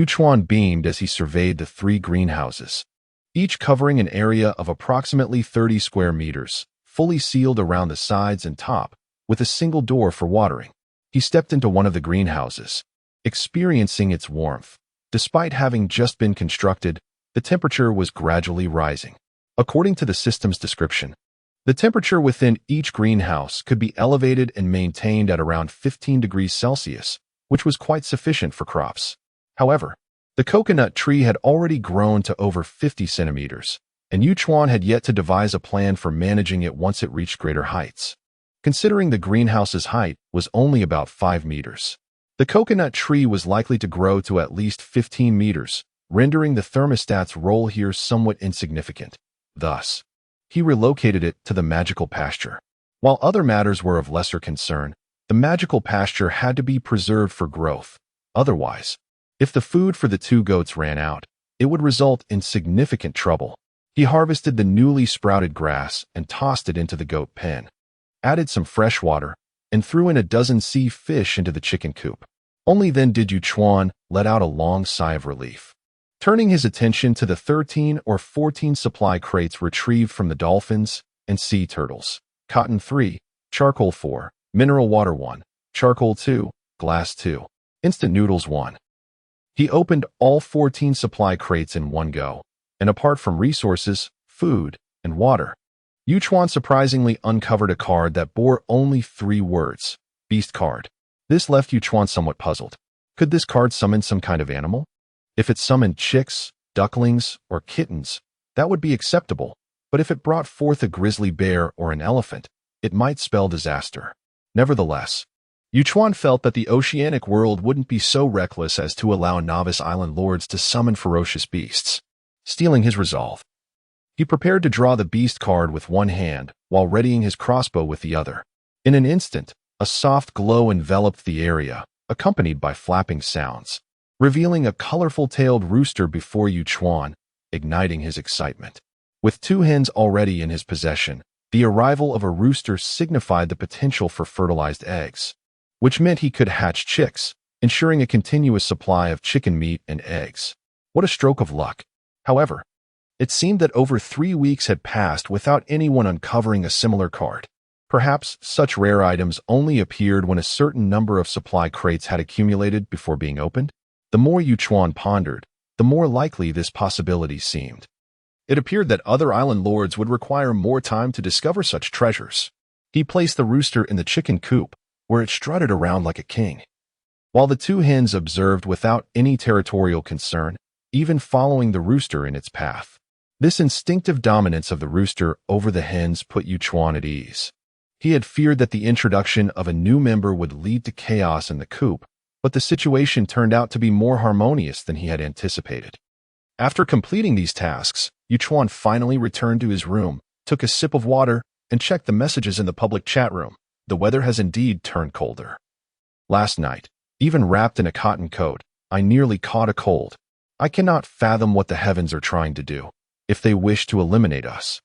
Speaker 1: Chuan beamed as he surveyed the 3 greenhouses, each covering an area of approximately 30 square meters, fully sealed around the sides and top, with a single door for watering. He stepped into one of the greenhouses, experiencing its warmth. Despite having just been constructed, the temperature was gradually rising. According to the system's description, the temperature within each greenhouse could be elevated and maintained at around 15 degrees Celsius, which was quite sufficient for crops. However, the coconut tree had already grown to over 50 centimeters, and Chuan had yet to devise a plan for managing it once it reached greater heights. Considering the greenhouse's height was only about 5 meters, The coconut tree was likely to grow to at least 15 meters, rendering the thermostat's role here somewhat insignificant. Thus, he relocated it to the magical pasture. While other matters were of lesser concern, the magical pasture had to be preserved for growth. Otherwise, if the food for the two goats ran out, it would result in significant trouble. He harvested the newly sprouted grass and tossed it into the goat pen, added some fresh water, and threw in a dozen sea fish into the chicken coop. Only then did Chuan let out a long sigh of relief. Turning his attention to the 13 or 14 supply crates retrieved from the dolphins and sea turtles. Cotton 3, charcoal 4, mineral water 1, charcoal 2, glass 2, instant noodles 1. He opened all 14 supply crates in one go, and apart from resources, food, and water, Chuan surprisingly uncovered a card that bore only 3 words, Beast card. This left Chuan somewhat puzzled. Could this card summon some kind of animal? If it summoned chicks, ducklings, or kittens, that would be acceptable, but if it brought forth a grizzly bear or an elephant, it might spell disaster. Nevertheless, Chuan felt that the oceanic world wouldn't be so reckless as to allow novice island lords to summon ferocious beasts. Stealing his resolve, he prepared to draw the beast card with one hand while readying his crossbow with the other. In an instant, a soft glow enveloped the area, accompanied by flapping sounds, revealing a colorful-tailed rooster before Chuan, igniting his excitement. With 2 hens already in his possession, the arrival of a rooster signified the potential for fertilized eggs, which meant he could hatch chicks, ensuring a continuous supply of chicken meat and eggs. What a stroke of luck! However, it seemed that over 3 weeks had passed without anyone uncovering a similar card. Perhaps such rare items only appeared when a certain number of supply crates had accumulated before being opened. The more Chuan pondered, the more likely this possibility seemed. It appeared that other island lords would require more time to discover such treasures. He placed the rooster in the chicken coop, where it strutted around like a king, while the 2 hens observed without any territorial concern, even following the rooster in its path. This instinctive dominance of the rooster over the hens put Chuan at ease. He had feared that the introduction of a new member would lead to chaos in the coop, but the situation turned out to be more harmonious than he had anticipated. After completing these tasks, Chuan finally returned to his room, took a sip of water, and checked the messages in the public chat room. The weather has indeed turned colder. Last night, even wrapped in a cotton coat, I nearly caught a cold. I cannot fathom what the heavens are trying to do, if they wish to eliminate us.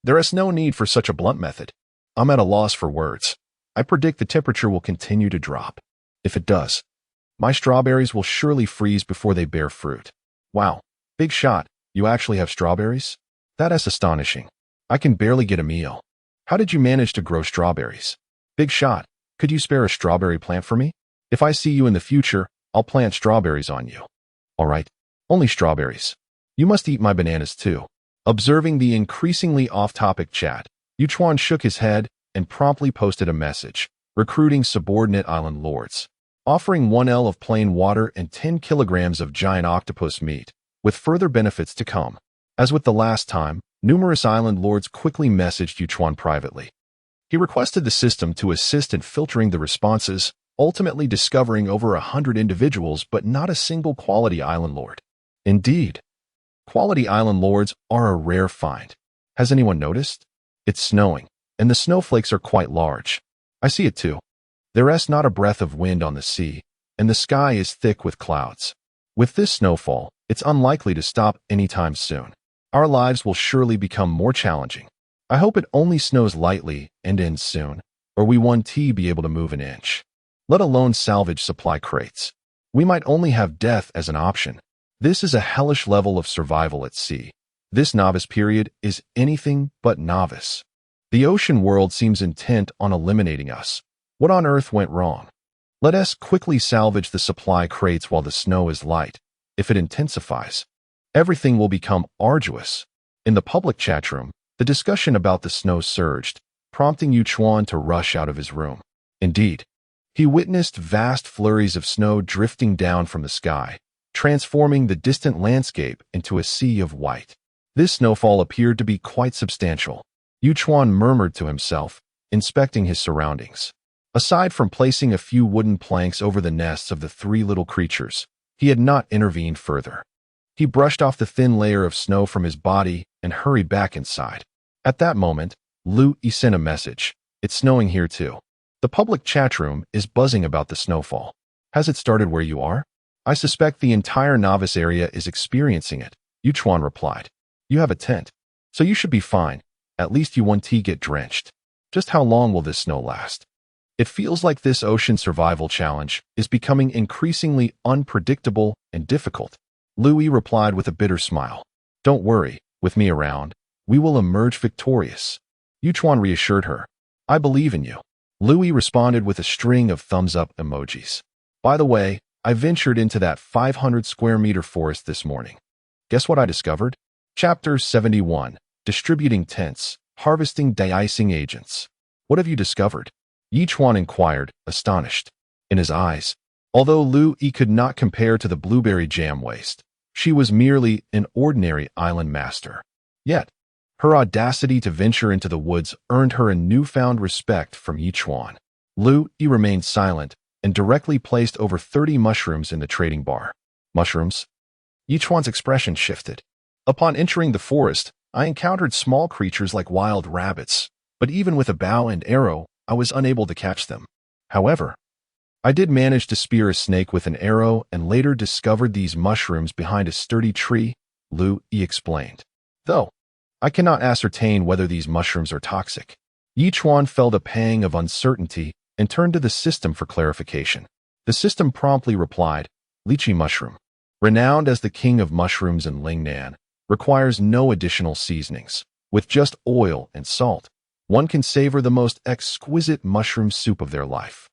Speaker 1: There is no need for such a blunt method. I'm at a loss for words. I predict the temperature will continue to drop. If it does, my strawberries will surely freeze before they bear fruit. Wow, big shot, you actually have strawberries? That is astonishing. I can barely get a meal. How did you manage to grow strawberries? Big shot, could you spare a strawberry plant for me? If I see you in the future, I'll plant strawberries on you. All right, only strawberries. You must eat my bananas too. Observing the increasingly off-topic chat, Chuan shook his head and promptly posted a message, recruiting subordinate island lords, offering 1 L of plain water and 10 kilograms of giant octopus meat, with further benefits to come. As with the last time, numerous island lords quickly messaged Chuan privately. He requested the system to assist in filtering the responses, ultimately discovering over 100 individuals but not a single quality island lord. Indeed, quality island lords are a rare find. Has anyone noticed? It's snowing, and the snowflakes are quite large. I see it too. There is not a breath of wind on the sea, and the sky is thick with clouds. With this snowfall, it's unlikely to stop anytime soon. Our lives will surely become more challenging. I hope it only snows lightly and ends soon, or we won't be able to move an inch, let alone salvage supply crates. We might only have death as an option. This is a hellish level of survival at sea. This novice period is anything but novice. The ocean world seems intent on eliminating us. What on earth went wrong? Let us quickly salvage the supply crates while the snow is light. If it intensifies, everything will become arduous. In the public chat room, the discussion about the snow surged, prompting Chuan to rush out of his room. Indeed, he witnessed vast flurries of snow drifting down from the sky, transforming the distant landscape into a sea of white. This snowfall appeared to be quite substantial. Chuan murmured to himself, inspecting his surroundings. Aside from placing a few wooden planks over the nests of the three little creatures, he had not intervened further. He brushed off the thin layer of snow from his body and hurried back inside. At that moment, Lu Yi sent a message. It's snowing here too. The public chat room is buzzing about the snowfall. Has it started where you are? I suspect the entire novice area is experiencing it, Chuan replied. You have a tent, so you should be fine. At least you won't get drenched. Just how long will this snow last? It feels like this ocean survival challenge is becoming increasingly unpredictable and difficult. Louis replied with a bitter smile. Don't worry, with me around, we will emerge victorious. Chuan reassured her. I believe in you. Louis responded with a string of thumbs-up emojis. By the way, I ventured into that 500 square meter forest this morning. Guess what I discovered? Chapter 71, Distributing Tents, Harvesting De-icing Agents. What have you discovered? Chuan inquired, astonished. In his eyes, although Lu Yi could not compare to the blueberry jam waste, she was merely an ordinary island master. Yet, her audacity to venture into the woods earned her a newfound respect from Chuan. Lu Yi remained silent and directly placed over 30 mushrooms in the trading bar. Mushrooms? Chuan's expression shifted. Upon entering the forest, I encountered small creatures like wild rabbits, but even with a bow and arrow, I was unable to catch them. However, I did manage to spear a snake with an arrow and later discovered these mushrooms behind a sturdy tree, Lu Yi explained. Though, I cannot ascertain whether these mushrooms are toxic. Chuan felt a pang of uncertainty and turned to the system for clarification. The system promptly replied, Lychee mushroom, renowned as the king of mushrooms in Lingnan, requires no additional seasonings. With just oil and salt, one can savor the most exquisite mushroom soup of their life.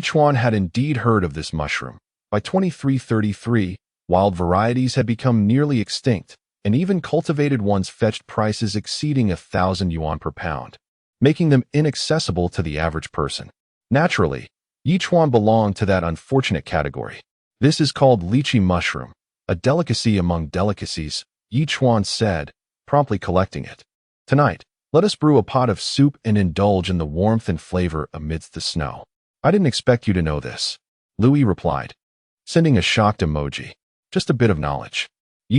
Speaker 1: Chuan had indeed heard of this mushroom. By 2333, wild varieties had become nearly extinct, and even cultivated ones fetched prices exceeding 1,000 yuan per pound, making them inaccessible to the average person. Naturally, Chuan belonged to that unfortunate category. This is called lychee mushroom, a delicacy among delicacies, Chuan said, promptly collecting it. Tonight, let us brew a pot of soup and indulge in the warmth and flavor amidst the snow. I didn't expect you to know this, Louis replied, sending a shocked emoji. Just a bit of knowledge.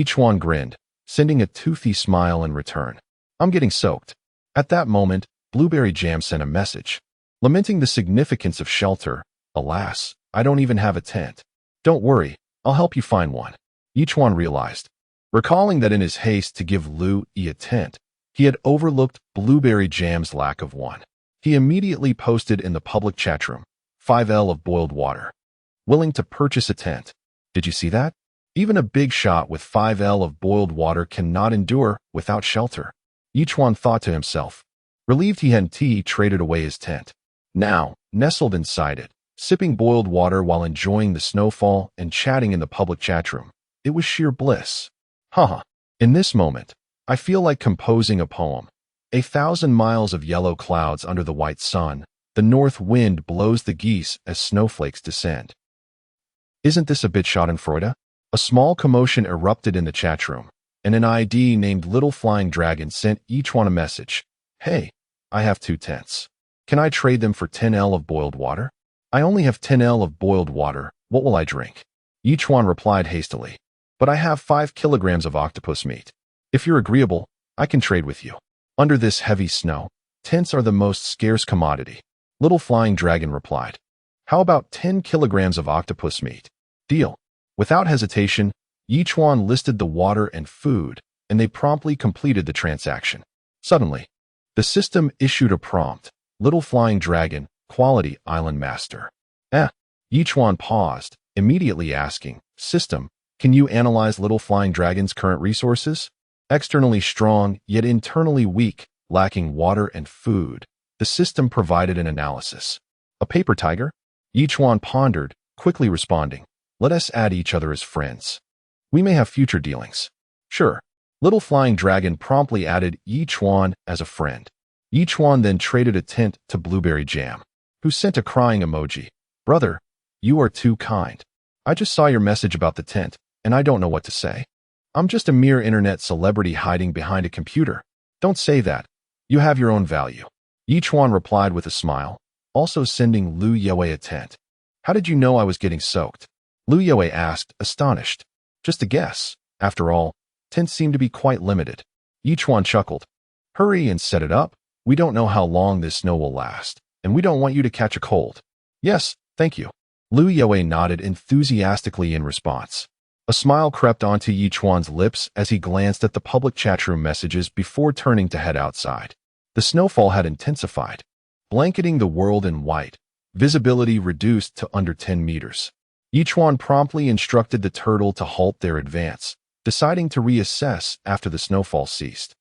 Speaker 1: Chuan grinned, sending a toothy smile in return. I'm getting soaked. At that moment, Blueberry Jam sent a message, lamenting the significance of shelter. Alas, I don't even have a tent. Don't worry, I'll help you find one. Chuan realized, recalling that in his haste to give Lu Yi a tent, he had overlooked Blueberry Jam's lack of one. He immediately posted in the public chat room, 5L of boiled water. Willing to purchase a tent. Did you see that? Even a big shot with 5L of boiled water cannot endure without shelter. Chuan thought to himself, relieved he hadn't traded away his tent. Now, nestled inside it, sipping boiled water while enjoying the snowfall and chatting in the public chat room. It was sheer bliss. Haha. In this moment, I feel like composing a poem. 1,000 miles of yellow clouds under the white sun. The north wind blows the geese as snowflakes descend. Isn't this a bit schadenfreude? A small commotion erupted in the chat room, and an ID named Little Flying Dragon sent Chuan a message. Hey, I have 2 tents. Can I trade them for 10L of boiled water? I only have 10L of boiled water. What will I drink? Chuan replied hastily. But I have 5 kilograms of octopus meat. If you're agreeable, I can trade with you. Under this heavy snow, tents are the most scarce commodity. Little Flying Dragon replied. How about 10 kilograms of octopus meat? Deal. Without hesitation, Chuan listed the water and food, and they promptly completed the transaction. Suddenly, the system issued a prompt. Little Flying Dragon, Quality Island Master. Chuan paused, immediately asking, System, can you analyze Little Flying Dragon's current resources? Externally strong, yet internally weak, lacking water and food, the system provided an analysis. A paper tiger? Chuan pondered, quickly responding, let us add each other as friends. We may have future dealings. Sure. Little Flying Dragon promptly added Chuan as a friend. Chuan then traded a tent to Blueberry Jam, who sent a crying emoji. Brother, you are too kind. I just saw your message about the tent, and I don't know what to say. I'm just a mere internet celebrity hiding behind a computer. Don't say that. You have your own value. Chuan replied with a smile. also sending Lu Yue a tent. How did you know I was getting soaked? Lu Yue asked, astonished. Just a guess. After all, tents seem to be quite limited. Chuan chuckled. Hurry and set it up. We don't know how long this snow will last, and we don't want you to catch a cold. Yes, thank you. Lu Yue nodded enthusiastically in response. A smile crept onto Chuan's lips as he glanced at the public chatroom messages before turning to head outside. The snowfall had intensified, blanketing the world in white, visibility reduced to under 10 meters. Chuan promptly instructed the turtle to halt their advance, deciding to reassess after the snowfall ceased.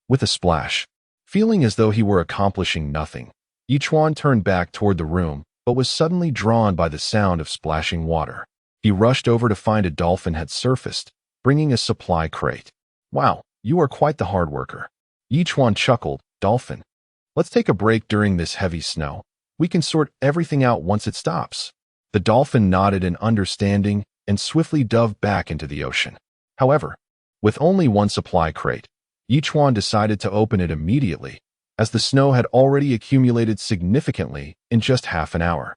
Speaker 1: With a splash, feeling as though he were accomplishing nothing, Chuan turned back toward the room, but was suddenly drawn by the sound of splashing water. He rushed over to find a dolphin had surfaced, bringing a supply crate. Wow, you are quite the hard worker. Chuan chuckled. Dolphin, let's take a break during this heavy snow. We can sort everything out once it stops. The dolphin nodded in understanding and swiftly dove back into the ocean. However, with only one supply crate, Chuan decided to open it immediately, as the snow had already accumulated significantly in just half an hour.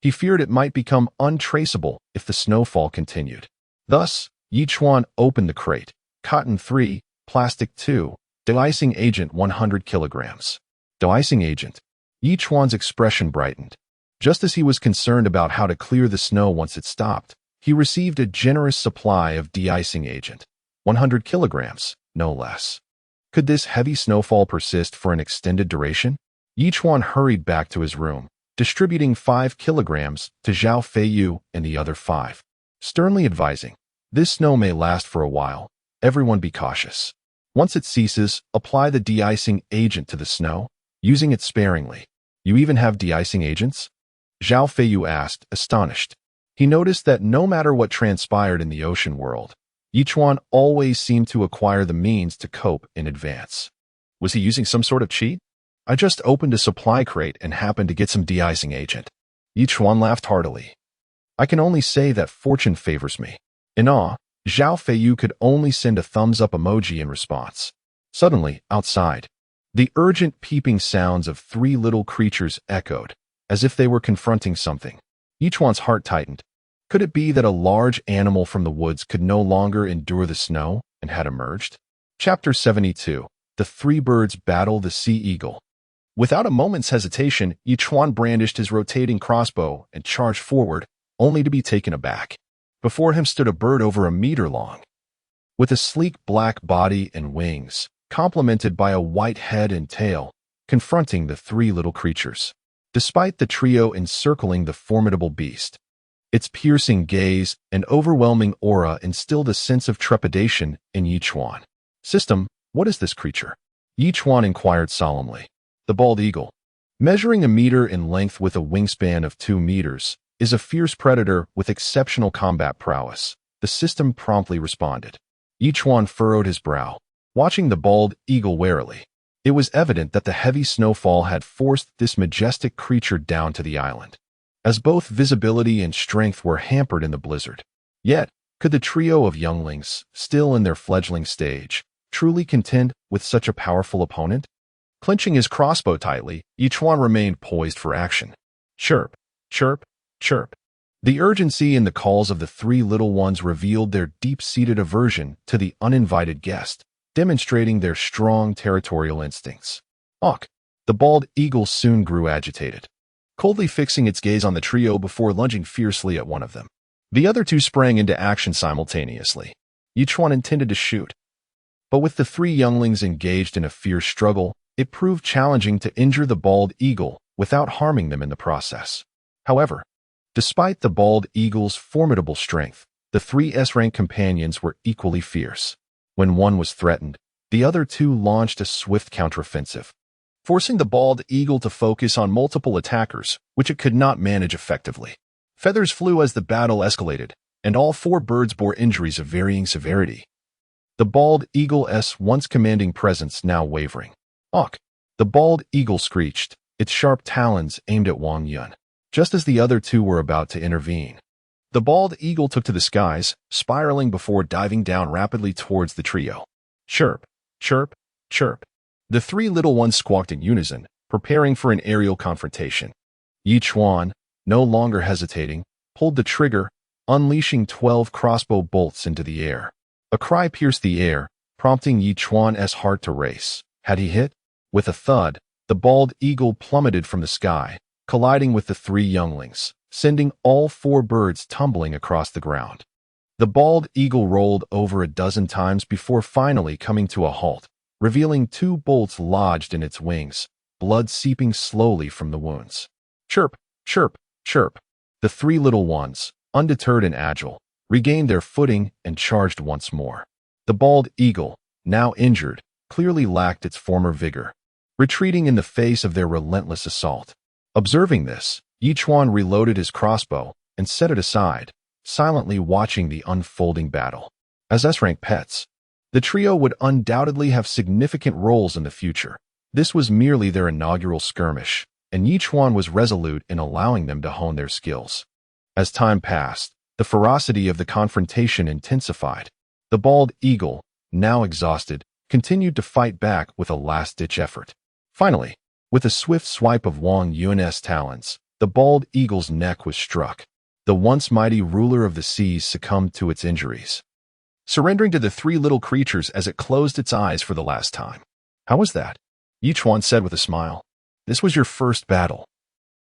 Speaker 1: He feared it might become untraceable if the snowfall continued. Thus, Chuan opened the crate. Cotton 3, plastic 2, de-icing agent 100 kilograms. De-icing agent. Chuan's expression brightened. Just as he was concerned about how to clear the snow once it stopped, he received a generous supply of de-icing agent. 100 kilograms, no less. Could this heavy snowfall persist for an extended duration? Chuan hurried back to his room, distributing 5 kilograms to Zhao Feiyu and the other 5, sternly advising, this snow may last for a while. Everyone be cautious. Once it ceases, apply the de-icing agent to the snow, using it sparingly. You even have de-icing agents? Zhao Feiyu asked, astonished. He noticed that no matter what transpired in the ocean world, Chuan always seemed to acquire the means to cope in advance. Was he using some sort of cheat? I just opened a supply crate and happened to get some de-icing agent. Chuan laughed heartily. I can only say that fortune favors me. In awe, Zhao Feiyu could only send a thumbs-up emoji in response. Suddenly, outside, the urgent peeping sounds of 3 little creatures echoed, as if they were confronting something. Chuan's heart tightened. Could it be that a large animal from the woods could no longer endure the snow and had emerged? Chapter 72. The 3 birds battle the sea eagle. Without a moment's hesitation, Chuan brandished his rotating crossbow and charged forward, only to be taken aback. Before him stood a bird over a meter long, with a sleek black body and wings, complemented by a white head and tail, confronting the 3 little creatures. Despite the trio encircling the formidable beast, its piercing gaze and overwhelming aura instilled a sense of trepidation in Chuan. System, what is this creature? Chuan inquired solemnly. The bald eagle, measuring a meter in length with a wingspan of 2 meters, is a fierce predator with exceptional combat prowess. The system promptly responded. Chuan furrowed his brow, watching the bald eagle warily. It was evident that the heavy snowfall had forced this majestic creature down to the island, as both visibility and strength were hampered in the blizzard. Yet, could the trio of younglings, still in their fledgling stage, truly contend with such a powerful opponent? Clenching his crossbow tightly, Chuan remained poised for action. Chirp, chirp, chirp. The urgency in the calls of the 3 little ones revealed their deep-seated aversion to the uninvited guest, demonstrating their strong territorial instincts. Awk! The bald eagle soon grew agitated, coldly fixing its gaze on the trio before lunging fiercely at one of them. The other 2 sprang into action simultaneously. Chuan intended to shoot, but with the 3 younglings engaged in a fierce struggle, it proved challenging to injure the bald eagle without harming them in the process. However, despite the bald eagle's formidable strength, the 3 S-rank companions were equally fierce. When one was threatened, the other 2 launched a swift counteroffensive, forcing the bald eagle to focus on multiple attackers, which it could not manage effectively. Feathers flew as the battle escalated, and all 4 birds bore injuries of varying severity. The bald eagle's once commanding presence now wavering. Awk! The bald eagle screeched, its sharp talons aimed at Wang Yun, just as the other 2 were about to intervene. The bald eagle took to the skies, spiraling before diving down rapidly towards the trio. Chirp, chirp, chirp. The 3 little ones squawked in unison, preparing for an aerial confrontation. Chuan, no longer hesitating, pulled the trigger, unleashing 12 crossbow bolts into the air. A cry pierced the air, prompting Chuan's heart to race. Had he hit? With a thud, the bald eagle plummeted from the sky, colliding with the 3 younglings, sending all 4 birds tumbling across the ground. The bald eagle rolled over a dozen times before finally coming to a halt, revealing 2 bolts lodged in its wings, blood seeping slowly from the wounds. Chirp, chirp, chirp. The 3 little ones, undeterred and agile, regained their footing and charged once more. The bald eagle, now injured, clearly lacked its former vigor, retreating in the face of their relentless assault. Observing this, Chuan reloaded his crossbow and set it aside, silently watching the unfolding battle. As S-rank pets, the trio would undoubtedly have significant roles in the future. This was merely their inaugural skirmish, and Chuan was resolute in allowing them to hone their skills. As time passed, the ferocity of the confrontation intensified. The bald eagle, now exhausted, continued to fight back with a last-ditch effort. Finally, with a swift swipe of Wang Yun's talons, the bald eagle's neck was struck. The once mighty ruler of the seas succumbed to its injuries, surrendering to the 3 little creatures as it closed its eyes for the last time. "How was that?" Chuan said with a smile. "This was your first battle.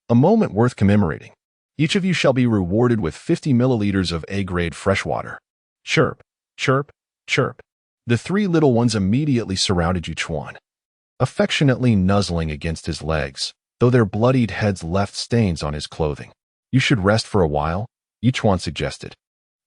Speaker 1: A moment worth commemorating. Each of you shall be rewarded with 50 milliliters of A-grade freshwater." Chirp, chirp, chirp. The 3 little ones immediately surrounded Chuan, affectionately nuzzling against his legs, though their bloodied heads left stains on his clothing. "You should rest for a while," Chuan suggested,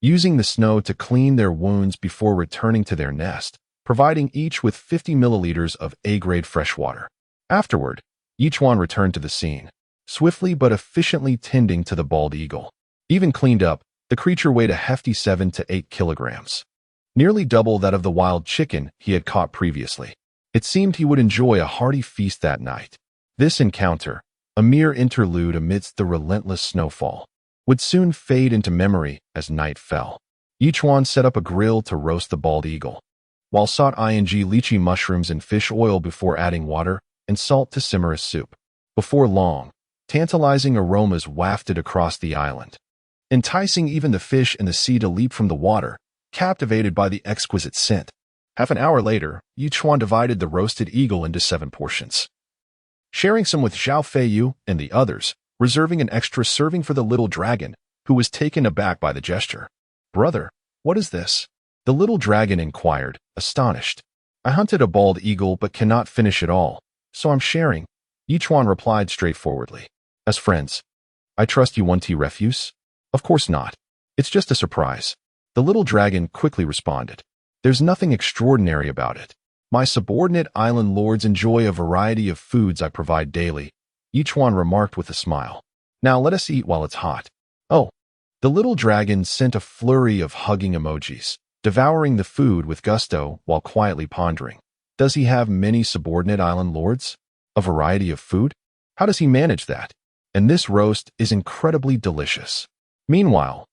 Speaker 1: using the snow to clean their wounds before returning to their nest, providing each with 50 milliliters of A-grade freshwater. Afterward, Chuan returned to the scene, swiftly but efficiently tending to the bald eagle. Even cleaned up, the creature weighed a hefty 7 to 8 kilograms, nearly double that of the wild chicken he had caught previously. It seemed he would enjoy a hearty feast that night. This encounter, a mere interlude amidst the relentless snowfall, would soon fade into memory as night fell. Chuan set up a grill to roast the bald eagle, while sought lychee mushrooms and fish oil before adding water and salt to simmer a soup. Before long, tantalizing aromas wafted across the island, enticing even the fish in the sea to leap from the water, captivated by the exquisite scent. Half an hour later, Chuan divided the roasted eagle into 7 portions, sharing some with Zhao Feiyu and the others, reserving an extra serving for the little dragon, who was taken aback by the gesture. "Brother, what is this?" the little dragon inquired, astonished. "I hunted a bald eagle but cannot finish it all, so I'm sharing," Chuan replied straightforwardly. "As friends, I trust you want refuse?" "Of course not. It's just a surprise," the little dragon quickly responded. "There's nothing extraordinary about it. My subordinate island lords enjoy a variety of foods I provide daily," Chuan remarked with a smile. "Now let us eat while it's hot." "Oh." The little dragon sent a flurry of hugging emojis, devouring the food with gusto while quietly pondering. Does he have many subordinate island lords? A variety of food? How does he manage that? And this roast is incredibly delicious. Meanwhile,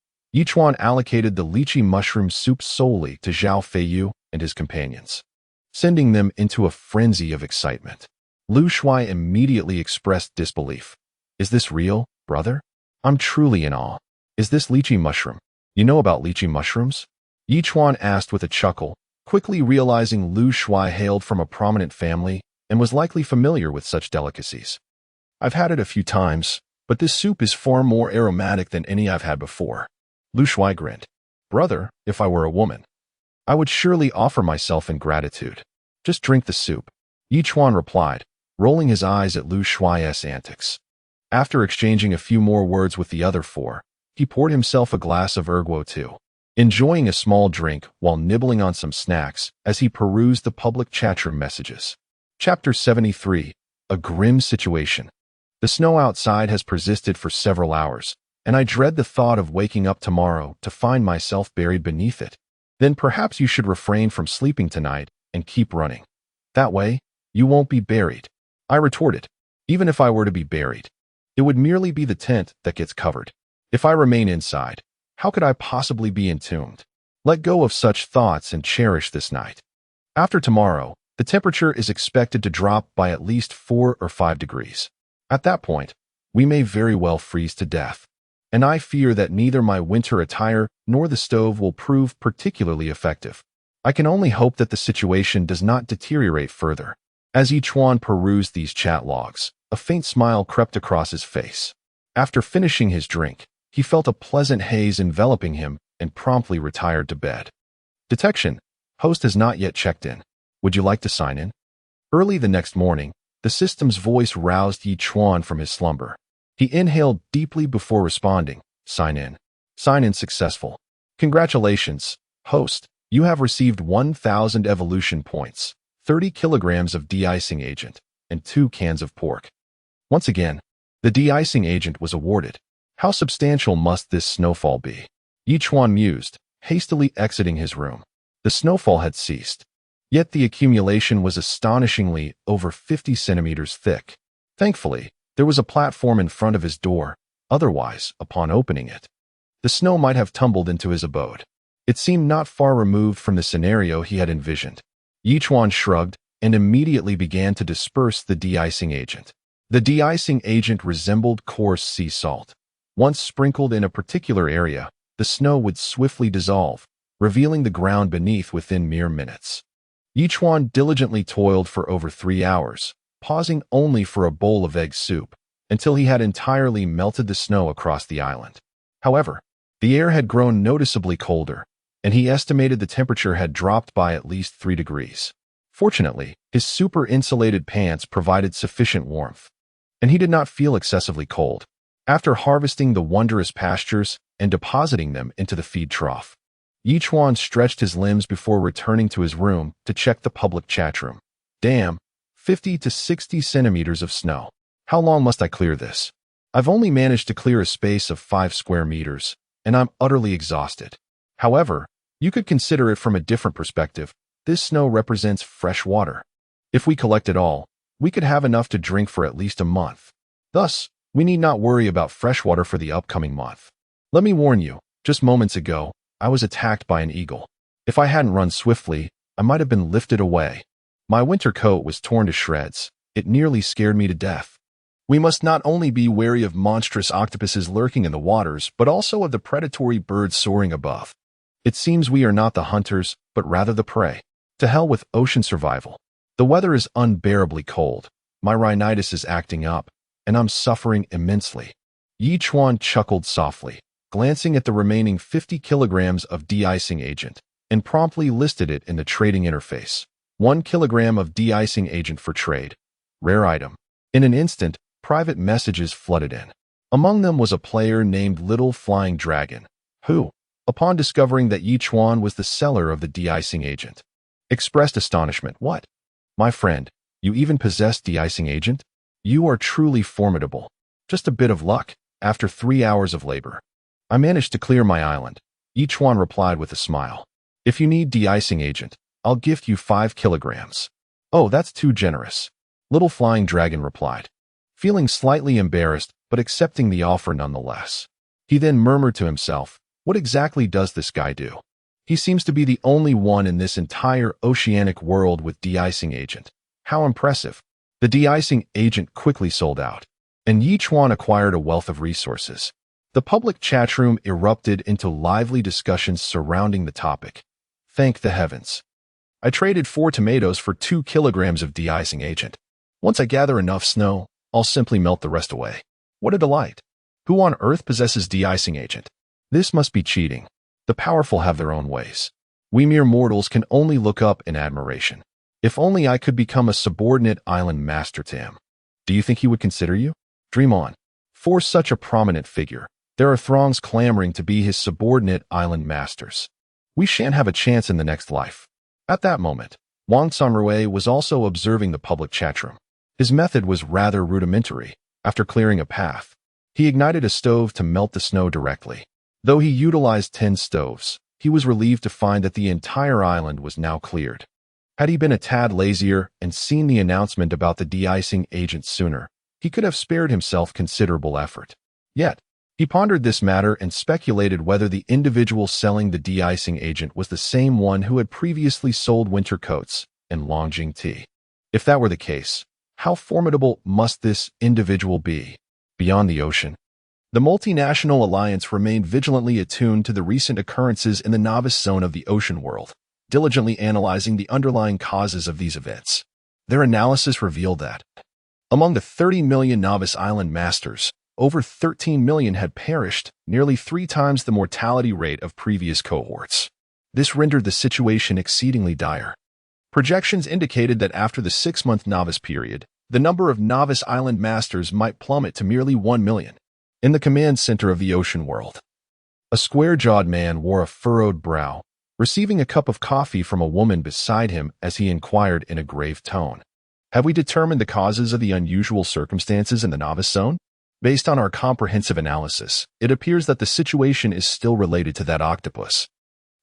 Speaker 1: Chuan allocated the lychee mushroom soup solely to Zhao Feiyu and his companions, sending them into a frenzy of excitement. Lu Shuai immediately expressed disbelief. "Is this real, brother? I'm truly in awe. Is this lychee mushroom? You know about lychee mushrooms?" Chuan asked with a chuckle, quickly realizing Lu Shuai hailed from a prominent family and was likely familiar with such delicacies. "I've had it a few times, but this soup is far more aromatic than any I've had before." Lu Shuai grinned. "Brother, if I were a woman, I would surely offer myself in gratitude. Just drink the soup," Chuan replied, rolling his eyes at Lu Shuai's antics. After exchanging a few more words with the other 4, he poured himself a glass of erguo too, enjoying a small drink while nibbling on some snacks as he perused the public chatroom messages. Chapter 73. A Grim Situation. The snow outside has persisted for several hours, and I dread the thought of waking up tomorrow to find myself buried beneath it. Then perhaps you should refrain from sleeping tonight and keep running. That way, you won't be buried. I retorted. Even if I were to be buried, it would merely be the tent that gets covered. If I remain inside, how could I possibly be entombed? Let go of such thoughts and cherish this night. After tomorrow, the temperature is expected to drop by at least 4 or 5 degrees. At that point, we may very well freeze to death. And I fear that neither my winter attire nor the stove will prove particularly effective. I can only hope that the situation does not deteriorate further. As Chuan perused these chat logs, a faint smile crept across his face. After finishing his drink, he felt a pleasant haze enveloping him and promptly retired to bed. Detection. Host has not yet checked in. Would you like to sign in? Early the next morning, the system's voice roused Chuan from his slumber. He inhaled deeply before responding. Sign in. Sign in successful. Congratulations, host. You have received 1,000 evolution points, 30 kilograms of de-icing agent, and 2 cans of pork. Once again, the de-icing agent was awarded. How substantial must this snowfall be? Chuan mused, hastily exiting his room. The snowfall had ceased. Yet the accumulation was astonishingly over 50 centimeters thick. Thankfully, there was a platform in front of his door. Otherwise, upon opening it, the snow might have tumbled into his abode. It seemed not far removed from the scenario he had envisioned. Chuan shrugged and immediately began to disperse the de-icing agent. The de-icing agent resembled coarse sea salt. Once sprinkled in a particular area, the snow would swiftly dissolve, revealing the ground beneath within mere minutes. Chuan diligently toiled for over 3 hours, pausing only for a bowl of egg soup, until he had entirely melted the snow across the island. However, the air had grown noticeably colder, and he estimated the temperature had dropped by at least 3 degrees. Fortunately, his super-insulated pants provided sufficient warmth, and he did not feel excessively cold. After harvesting the wondrous pastures and depositing them into the feed trough, Chuan stretched his limbs before returning to his room to check the public chat room. Damn, 50 to 60 centimeters of snow. How long must I clear this? I've only managed to clear a space of 5 square meters, and I'm utterly exhausted. However, you could consider it from a different perspective. This snow represents fresh water. If we collect it all, we could have enough to drink for at least a month. Thus, we need not worry about fresh water for the upcoming month. Let me warn you, just moments ago, I was attacked by an eagle. If I hadn't run swiftly, I might have been lifted away. My winter coat was torn to shreds. It nearly scared me to death. We must not only be wary of monstrous octopuses lurking in the waters, but also of the predatory birds soaring above. It seems we are not the hunters, but rather the prey. To hell with ocean survival. The weather is unbearably cold. My rhinitis is acting up, and I'm suffering immensely. Chuan chuckled softly, glancing at the remaining 50 kilograms of de-icing agent, and promptly listed it in the trading interface. 1 kilogram of de-icing agent for trade. Rare item. In an instant, private messages flooded in. Among them was a player named Little Flying Dragon, who, upon discovering that Chuan was the seller of the de-icing agent, expressed astonishment. What? My friend, you even possess de-icing agent? You are truly formidable. Just a bit of luck. After 3 hours of labor, I managed to clear my island. Chuan replied with a smile. If you need de-icing agent, I'll gift you 5 kilograms. Oh, that's too generous. Little Flying Dragon replied, feeling slightly embarrassed but accepting the offer nonetheless. He then murmured to himself, what exactly does this guy do? He seems to be the only one in this entire oceanic world with de-icing agent. How impressive. The de-icing agent quickly sold out, and Chuan acquired a wealth of resources. The public chat room erupted into lively discussions surrounding the topic. Thank the heavens. I traded 4 tomatoes for 2 kilograms of de-icing agent. Once I gather enough snow, I'll simply melt the rest away. What a delight. Who on earth possesses de-icing agent? This must be cheating. The powerful have their own ways. We mere mortals can only look up in admiration. If only I could become a subordinate island master to him. Do you think he would consider you? Dream on. For such a prominent figure, there are throngs clamoring to be his subordinate island masters. We shan't have a chance in the next life. At that moment, Wang Sanrui was also observing the public chat room. His method was rather rudimentary. After clearing a path, he ignited a stove to melt the snow directly. Though he utilized 10 stoves, he was relieved to find that the entire island was now cleared. Had he been a tad lazier and seen the announcement about the de-icing agent sooner, he could have spared himself considerable effort. Yet, he pondered this matter and speculated whether the individual selling the de-icing agent was the same one who had previously sold winter coats and Longjing tea. If that were the case, how formidable must this individual be? Beyond the ocean, the multinational alliance remained vigilantly attuned to the recent occurrences in the novice zone of the ocean world, diligently analyzing the underlying causes of these events. Their analysis revealed that, among the 30 million novice island masters, over 13 million had perished, nearly 3 times the mortality rate of previous cohorts. This rendered the situation exceedingly dire. Projections indicated that after the 6-month novice period, the number of novice island masters might plummet to merely 1 million. In the command center of the ocean world, a square-jawed man wore a furrowed brow, receiving a cup of coffee from a woman beside him as he inquired in a grave tone. Have we determined the causes of the unusual circumstances in the novice zone? Based on our comprehensive analysis, it appears that the situation is still related to that octopus.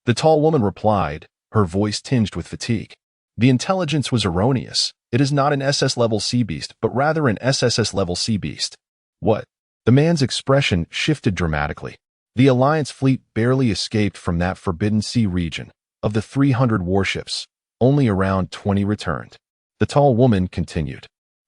Speaker 1: The tall woman replied, her voice tinged with fatigue. The intelligence was erroneous. It is not an SS-level sea beast, but rather an SSS-level sea beast. What? The man's expression shifted dramatically. The Alliance fleet barely escaped from that forbidden sea region. Of the 300 warships, only around 20 returned. The tall woman continued.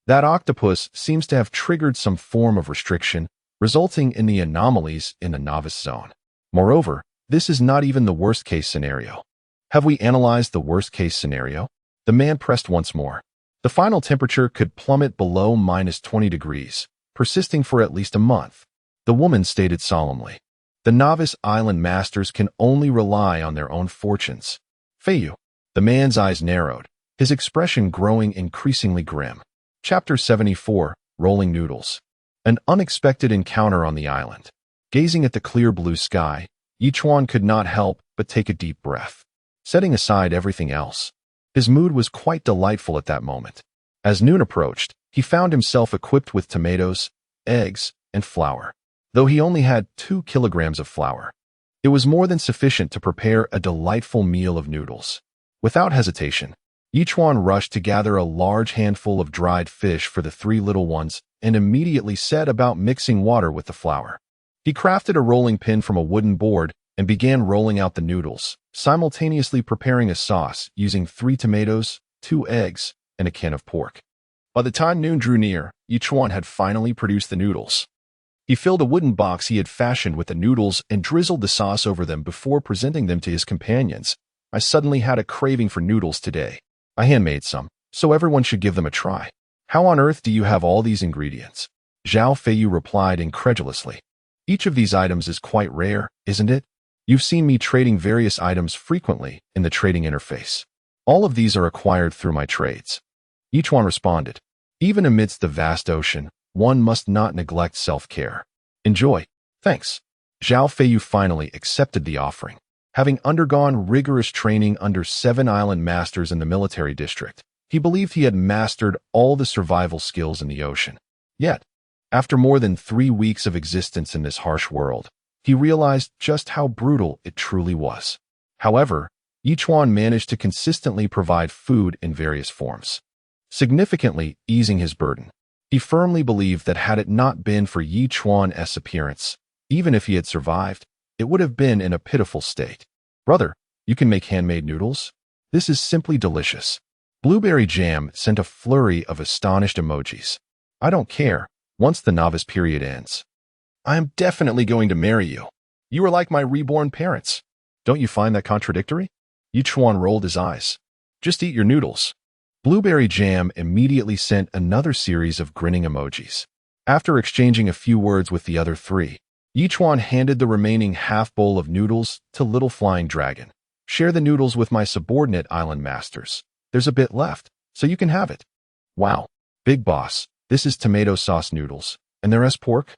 Speaker 1: That octopus seems to have triggered some form of restriction, resulting in the anomalies in the novice zone. Moreover, this is not even the worst-case scenario. Have we analyzed the worst-case scenario? The man pressed once more. The final temperature could plummet below -20 degrees, persisting for at least a month. The woman stated solemnly. The novice island masters can only rely on their own fortunes. Feiyu. The man's eyes narrowed, his expression growing increasingly grim. Chapter 74, Rolling Noodles. An unexpected encounter on the island. Gazing at the clear blue sky, Chuan could not help but take a deep breath. Setting aside everything else, his mood was quite delightful at that moment. As noon approached, he found himself equipped with tomatoes, eggs, and flour. Though he only had 2 kilograms of flour, it was more than sufficient to prepare a delightful meal of noodles. Without hesitation, Chuan rushed to gather a large handful of dried fish for the 3 little ones and immediately set about mixing water with the flour. He crafted a rolling pin from a wooden board and began rolling out the noodles, simultaneously preparing a sauce using 3 tomatoes, 2 eggs, and a can of pork. By the time noon drew near, Chuan had finally produced the noodles. He filled a wooden box he had fashioned with the noodles and drizzled the sauce over them before presenting them to his companions. I suddenly had a craving for noodles today. I handmade some, so everyone should give them a try. How on earth do you have all these ingredients? Zhao Feiyu replied incredulously. Each of these items is quite rare, isn't it? You've seen me trading various items frequently in the trading interface. All of these are acquired through my trades. Chuan responded. Even amidst the vast ocean, one must not neglect self-care. Enjoy. Thanks. Zhao Feiyu finally accepted the offering. Having undergone rigorous training under 7 island masters in the military district, he believed he had mastered all the survival skills in the ocean. Yet, after more than 3 weeks of existence in this harsh world, he realized just how brutal it truly was. However, Chuan managed to consistently provide food in various forms, significantly easing his burden. He firmly believed that had it not been for Chuan's appearance, even if he had survived, it would have been in a pitiful state. Brother, you can make handmade noodles? This is simply delicious. Blueberry Jam sent a flurry of astonished emojis. I don't care, once the novice period ends. I am definitely going to marry you. You are like my reborn parents. Don't you find that contradictory? Chuan rolled his eyes. Just eat your noodles. Blueberry Jam immediately sent another series of grinning emojis. After exchanging a few words with the other 3, Chuan handed the remaining half bowl of noodles to Little Flying Dragon. Share the noodles with my subordinate island masters. There's a bit left, so you can have it. Wow, big boss, this is tomato sauce noodles, and the rest pork?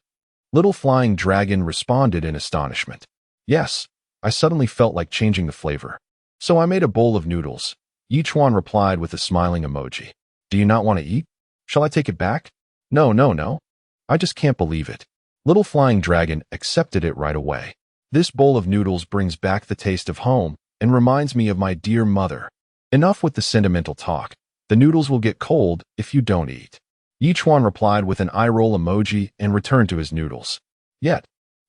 Speaker 1: Little Flying Dragon responded in astonishment. Yes, I suddenly felt like changing the flavor. So I made a bowl of noodles. Chuan replied with a smiling emoji. Do you not want to eat? Shall I take it back? No. I just can't believe it. Little Flying Dragon accepted it right away. This bowl of noodles brings back the taste of home and reminds me of my dear mother. Enough with the sentimental talk. The noodles will get cold if you don't eat. Chuan replied with an eye-roll emoji and returned to his noodles. Yet,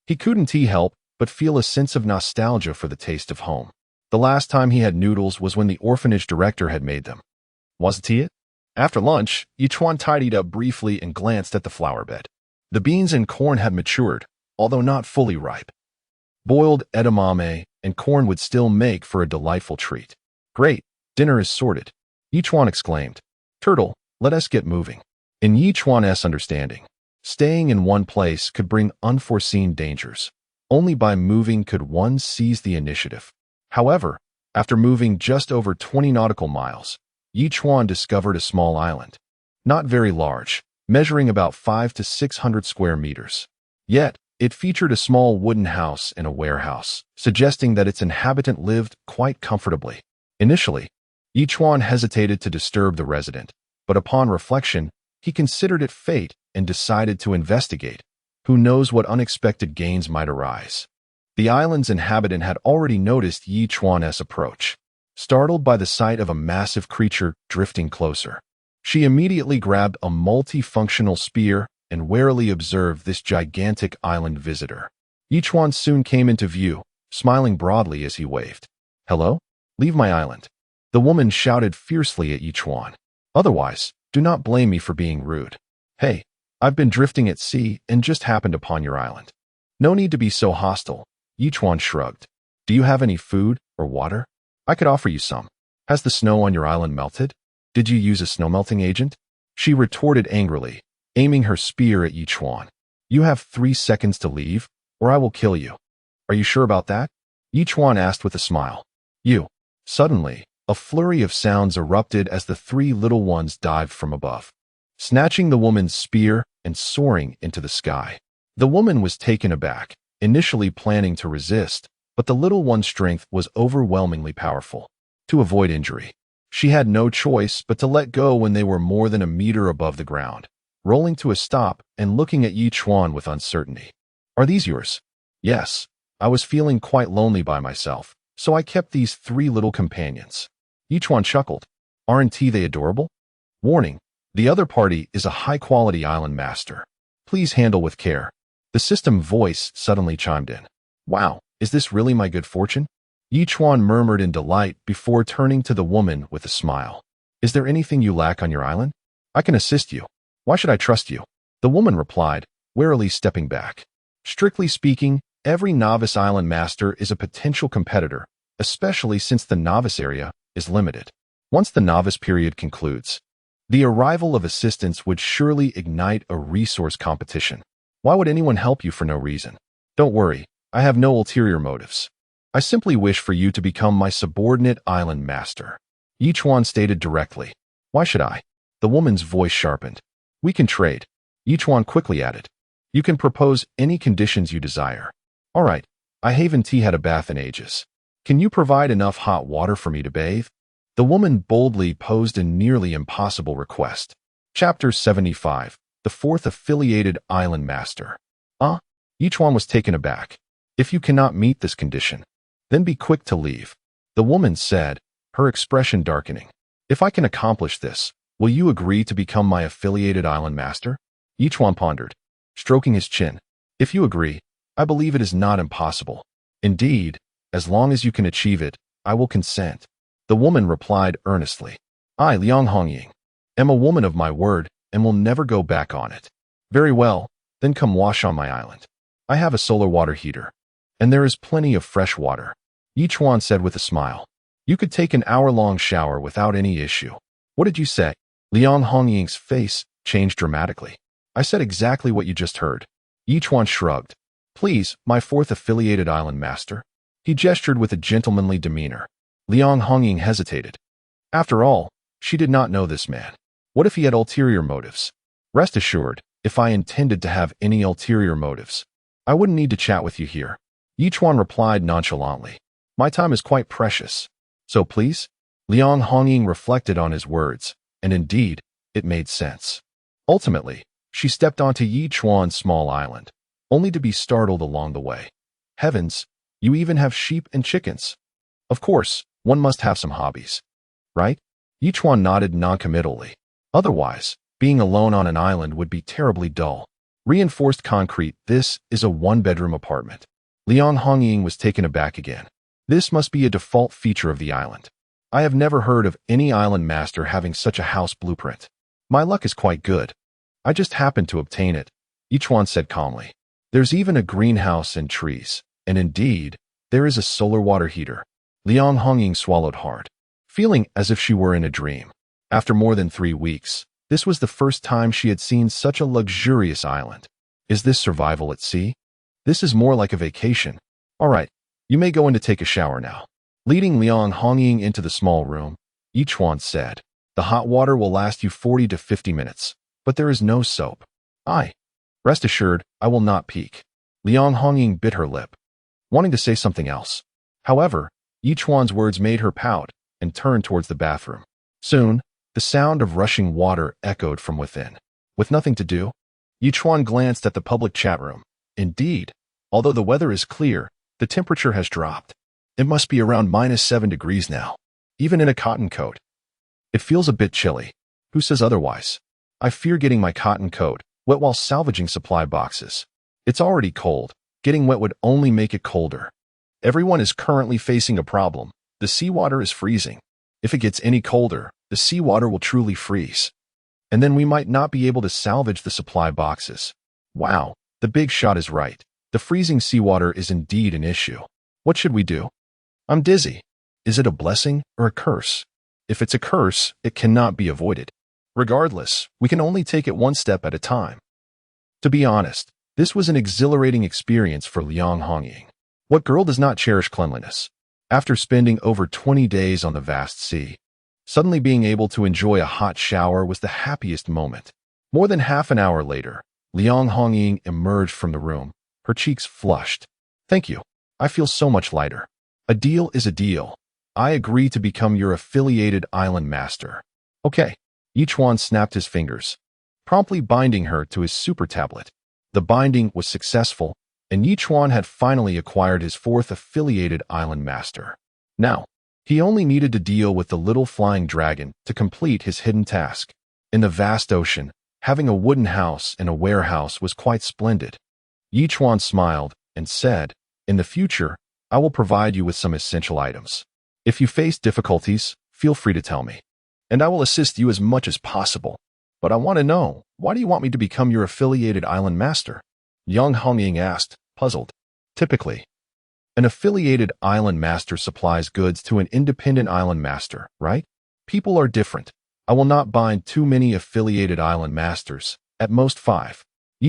Speaker 1: he couldn't help but feel a sense of nostalgia for the taste of home. The last time he had noodles was when the orphanage director had made them. Wasn't he it? After lunch, Chuan tidied up briefly and glanced at the flower bed. The beans and corn had matured, although not fully ripe. Boiled edamame and corn would still make for a delightful treat. Great, dinner is sorted, Yi Chuan exclaimed. Turtle, let us get moving. In Yi Chuan's understanding, staying in one place could bring unforeseen dangers. Only by moving could one seize the initiative. However, after moving just over 20 nautical miles, Yi Chuan discovered a small island. Not very large, measuring about 500 to 600 square meters. Yet, it featured a small wooden house and a warehouse, suggesting that its inhabitant lived quite comfortably. Initially, Yi Chuan hesitated to disturb the resident, but upon reflection, he considered it fate and decided to investigate. Who knows what unexpected gains might arise? The island's inhabitant had already noticed Yi Chuan's approach. Startled by the sight of a massive creature drifting closer, she immediately grabbed a multifunctional spear and warily observed this gigantic island visitor. Yi Chuan soon came into view, smiling broadly as he waved. Hello? Leave my island. The woman shouted fiercely at Yi Chuan. Otherwise, do not blame me for being rude. Hey, I've been drifting at sea and just happened upon your island. No need to be so hostile, Yi Chuan shrugged. Do you have any food or water? I could offer you some. Has the snow on your island melted? Did you use a snow-melting agent? She retorted angrily, aiming her spear at Yi Chuan. You have 3 seconds to leave, or I will kill you. Are you sure about that? Yi Chuan asked with a smile. You. Suddenly, a flurry of sounds erupted as the 3 little ones dived from above, snatching the woman's spear and soaring into the sky. The woman was taken aback, initially planning to resist, but the little one's strength was overwhelmingly powerful. To avoid injury, she had no choice but to let go when they were more than a meter above the ground, rolling to a stop and looking at Yi Chuan with uncertainty. Are these yours? Yes. I was feeling quite lonely by myself, so I kept these 3 little companions. Yi Chuan chuckled. Aren't they adorable? Warning, the other party is a high-quality island master. Please handle with care. The system voice suddenly chimed in. Wow, is this really my good fortune? Yi Chuan murmured in delight before turning to the woman with a smile. Is there anything you lack on your island? I can assist you. Why should I trust you? The woman replied, warily stepping back. Strictly speaking, every novice island master is a potential competitor, especially since the novice area is limited. Once the novice period concludes, the arrival of assistants would surely ignite a resource competition. Why would anyone help you for no reason? Don't worry, I have no ulterior motives. I simply wish for you to become my subordinate island master. Yi Chuan stated directly. Why should I? The woman's voice sharpened. We can trade. Yi Chuan quickly added. You can propose any conditions you desire. All right, I haven't had a bath in ages. Can you provide enough hot water for me to bathe? The woman boldly posed a nearly impossible request. Chapter 75. The 4th Affiliated Island Master. Yi Chuan was taken aback. If you cannot meet this condition, then be quick to leave. The woman said, her expression darkening. If I can accomplish this, will you agree to become my affiliated island master? Yi Chuan pondered, stroking his chin. If you agree, I believe it is not impossible. Indeed, as long as you can achieve it, I will consent. The woman replied earnestly. I, Liang Hongying, am a woman of my word and will never go back on it. Very well, then come wash on my island. I have a solar water heater, and there is plenty of fresh water. Yi Chuan said with a smile. You could take an hour-long shower without any issue. What did you say? Liang Hongying's face changed dramatically. I said exactly what you just heard. Yi Chuan shrugged. Please, my 4th affiliated island master. He gestured with a gentlemanly demeanor. Liang Hongying hesitated. After all, she did not know this man. What if he had ulterior motives? Rest assured, if I intended to have any ulterior motives, I wouldn't need to chat with you here. Yi Chuan replied nonchalantly. My time is quite precious. So please? Liang Hongying reflected on his words, and indeed, it made sense. Ultimately, she stepped onto Yi Chuan's small island, only to be startled along the way. Heavens, you even have sheep and chickens. Of course, one must have some hobbies. Right? Yi Chuan nodded noncommittally. Otherwise, being alone on an island would be terribly dull. Reinforced concrete, this is a 1-bedroom apartment. Liang Hongying was taken aback again. This must be a default feature of the island. I have never heard of any island master having such a house blueprint. My luck is quite good. I just happened to obtain it, Chuan said calmly. There's even a greenhouse and trees. And indeed, there is a solar water heater. Liang Hongying swallowed hard, feeling as if she were in a dream. After more than 3 weeks, this was the first time she had seen such a luxurious island. Is this survival at sea? This is more like a vacation. All right, you may go in to take a shower now. Leading Liang Hongying into the small room, Chuan said, the hot water will last you 40 to 50 minutes, but there is no soap. Rest assured, I will not peek. Liang Hongying bit her lip, wanting to say something else. However, Chuan's words made her pout and turned towards the bathroom. Soon, the sound of rushing water echoed from within. With nothing to do, Chuan glanced at the public chat room. Indeed, although the weather is clear, the temperature has dropped. It must be around -7 degrees now, even in a cotton coat. It feels a bit chilly. Who says otherwise? I fear getting my cotton coat wet while salvaging supply boxes. It's already cold. Getting wet would only make it colder. Everyone is currently facing a problem. The seawater is freezing. If it gets any colder, the seawater will truly freeze. And then we might not be able to salvage the supply boxes. Wow, the big shot is right. The freezing seawater is indeed an issue. What should we do? I'm dizzy. Is it a blessing or a curse? If it's a curse, it cannot be avoided. Regardless, we can only take it one step at a time. To be honest, this was an exhilarating experience for Liang Hongying. What girl does not cherish cleanliness? After spending over 20 days on the vast sea, suddenly being able to enjoy a hot shower was the happiest moment. More than half an hour later, Liang Hongying emerged from the room, her cheeks flushed. Thank you. I feel so much lighter. A deal is a deal. I agree to become your affiliated island master. Okay. Chuan snapped his fingers, promptly binding her to his super tablet. The binding was successful, and Chuan had finally acquired his 4th affiliated island master. Now, he only needed to deal with the little flying dragon to complete his hidden task. In the vast ocean, having a wooden house and a warehouse was quite splendid. Chuan smiled and said, in the future, I will provide you with some essential items. If you face difficulties, feel free to tell me, and I will assist you as much as possible. But I want to know, why do you want me to become your affiliated island master? Liang Hongying asked, puzzled. Typically, an affiliated island master supplies goods to an independent island master, right? People are different. I will not bind too many affiliated island masters, at most 5.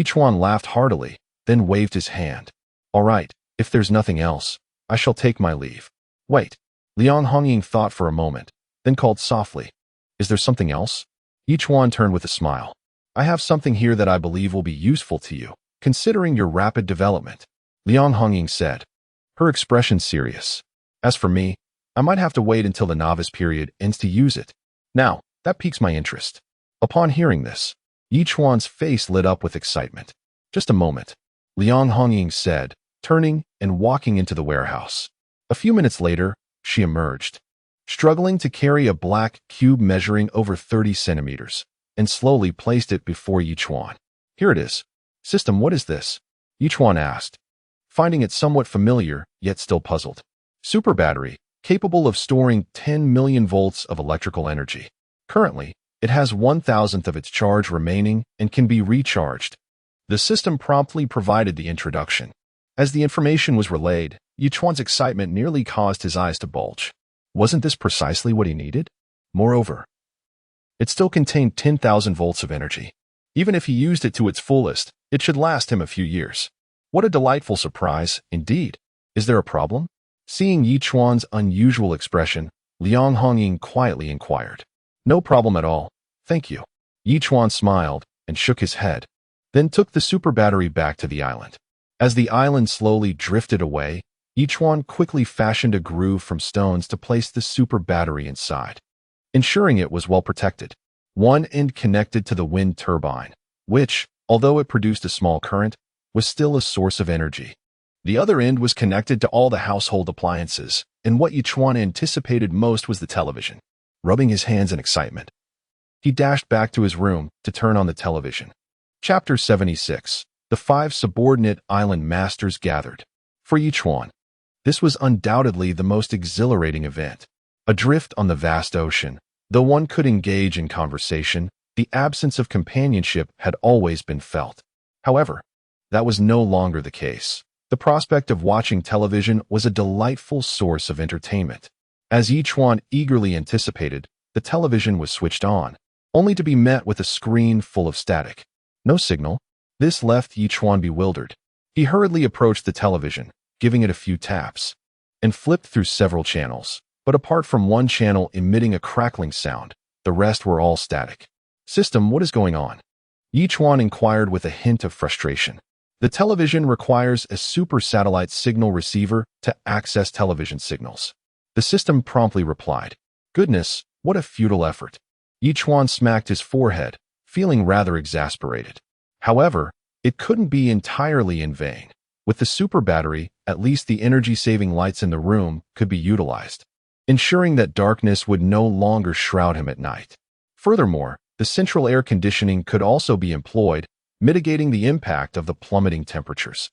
Speaker 1: Chuan laughed heartily, then waved his hand. All right, if there's nothing else, I shall take my leave. Wait. Liang Hongying thought for a moment, then called softly. Is there something else? Chuan turned with a smile. I have something here that I believe will be useful to you, considering your rapid development. Liang Hongying said, her expression serious. As for me, I might have to wait until the novice period ends to use it. Now, that piques my interest. Upon hearing this, Chuan's face lit up with excitement. Just a moment, Liang Hongying said, turning and walking into the warehouse. A few minutes later, she emerged, struggling to carry a black cube measuring over 30 centimeters, and slowly placed it before Chuan. Here it is. System, what is this? Chuan asked, finding it somewhat familiar, yet still puzzled. Super battery, capable of storing 10 million volts of electrical energy. Currently, it has 1,000th of its charge remaining and can be recharged. The system promptly provided the introduction. As the information was relayed, Chuan's excitement nearly caused his eyes to bulge. Wasn't this precisely what he needed? Moreover, it still contained 10,000 volts of energy. Even if he used it to its fullest, it should last him a few years. What a delightful surprise, indeed. Is there a problem? Seeing Chuan's unusual expression, Liang Hongying quietly inquired. No problem at all, thank you. Chuan smiled and shook his head, then took the super battery back to the island. As the island slowly drifted away, Chuan quickly fashioned a groove from stones to place the super battery inside, ensuring it was well protected. One end connected to the wind turbine, which, although it produced a small current, was still a source of energy. The other end was connected to all the household appliances, and what Chuan anticipated most was the television. Rubbing his hands in excitement, he dashed back to his room to turn on the television. Chapter 76. The 5 Subordinate Island Masters Gathered. For Chuan, this was undoubtedly the most exhilarating event. Adrift on the vast ocean, though one could engage in conversation, the absence of companionship had always been felt. However, that was no longer the case. The prospect of watching television was a delightful source of entertainment. As Chuan eagerly anticipated, the television was switched on, only to be met with a screen full of static. No signal. This left Chuan bewildered. He hurriedly approached the television, giving it a few taps, and flipped through several channels. But apart from one channel emitting a crackling sound, the rest were all static. "System, what is going on?" Chuan inquired with a hint of frustration. "The television requires a super satellite signal receiver to access television signals," the system promptly replied. "Goodness, what a futile effort." Chuan smacked his forehead, feeling rather exasperated. However, it couldn't be entirely in vain. With the super battery, at least the energy-saving lights in the room could be utilized, ensuring that darkness would no longer shroud him at night. Furthermore, the central air conditioning could also be employed, mitigating the impact of the plummeting temperatures.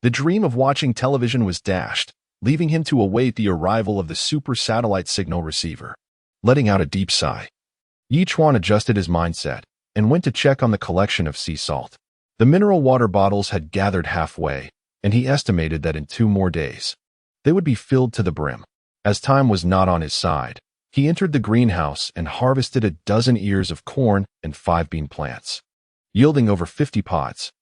Speaker 1: The dream of watching television was dashed, leaving him to await the arrival of the super satellite signal receiver. Letting out a deep sigh, Chuan adjusted his mindset and went to check on the collection of sea salt. The mineral water bottles had gathered halfway, and he estimated that in 2 more days, they would be filled to the brim. As time was not on his side, he entered the greenhouse and harvested a dozen ears of corn and 5 bean plants, yielding over 50 pods.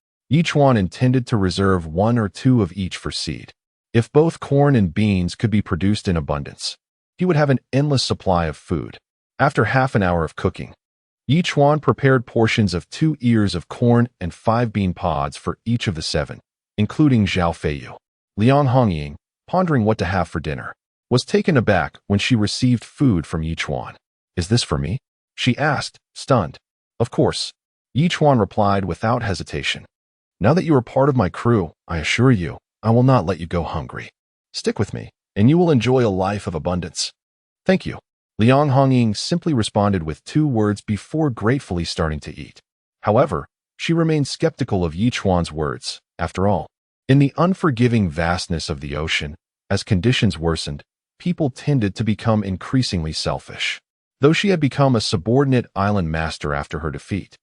Speaker 1: Chuan intended to reserve 1 or 2 of each for seed. If both corn and beans could be produced in abundance, he would have an endless supply of food. After half an hour of cooking, Chuan prepared portions of 2 ears of corn and 5 bean pods for each of the 7, including Zhao Feiyu. Liang Hongying, pondering what to have for dinner, was taken aback when she received food from Chuan. "Is this for me?" she asked, stunned. "Of course," Chuan replied without hesitation. "Now that you are part of my crew, I assure you, I will not let you go hungry. Stick with me, and you will enjoy a life of abundance." "Thank you." Liang Hongying simply responded with 2 words before gratefully starting to eat. However, she remained skeptical of Chuan's words. After all, in the unforgiving vastness of the ocean, as conditions worsened, people tended to become increasingly selfish. Though she had become a subordinate island master after her defeat,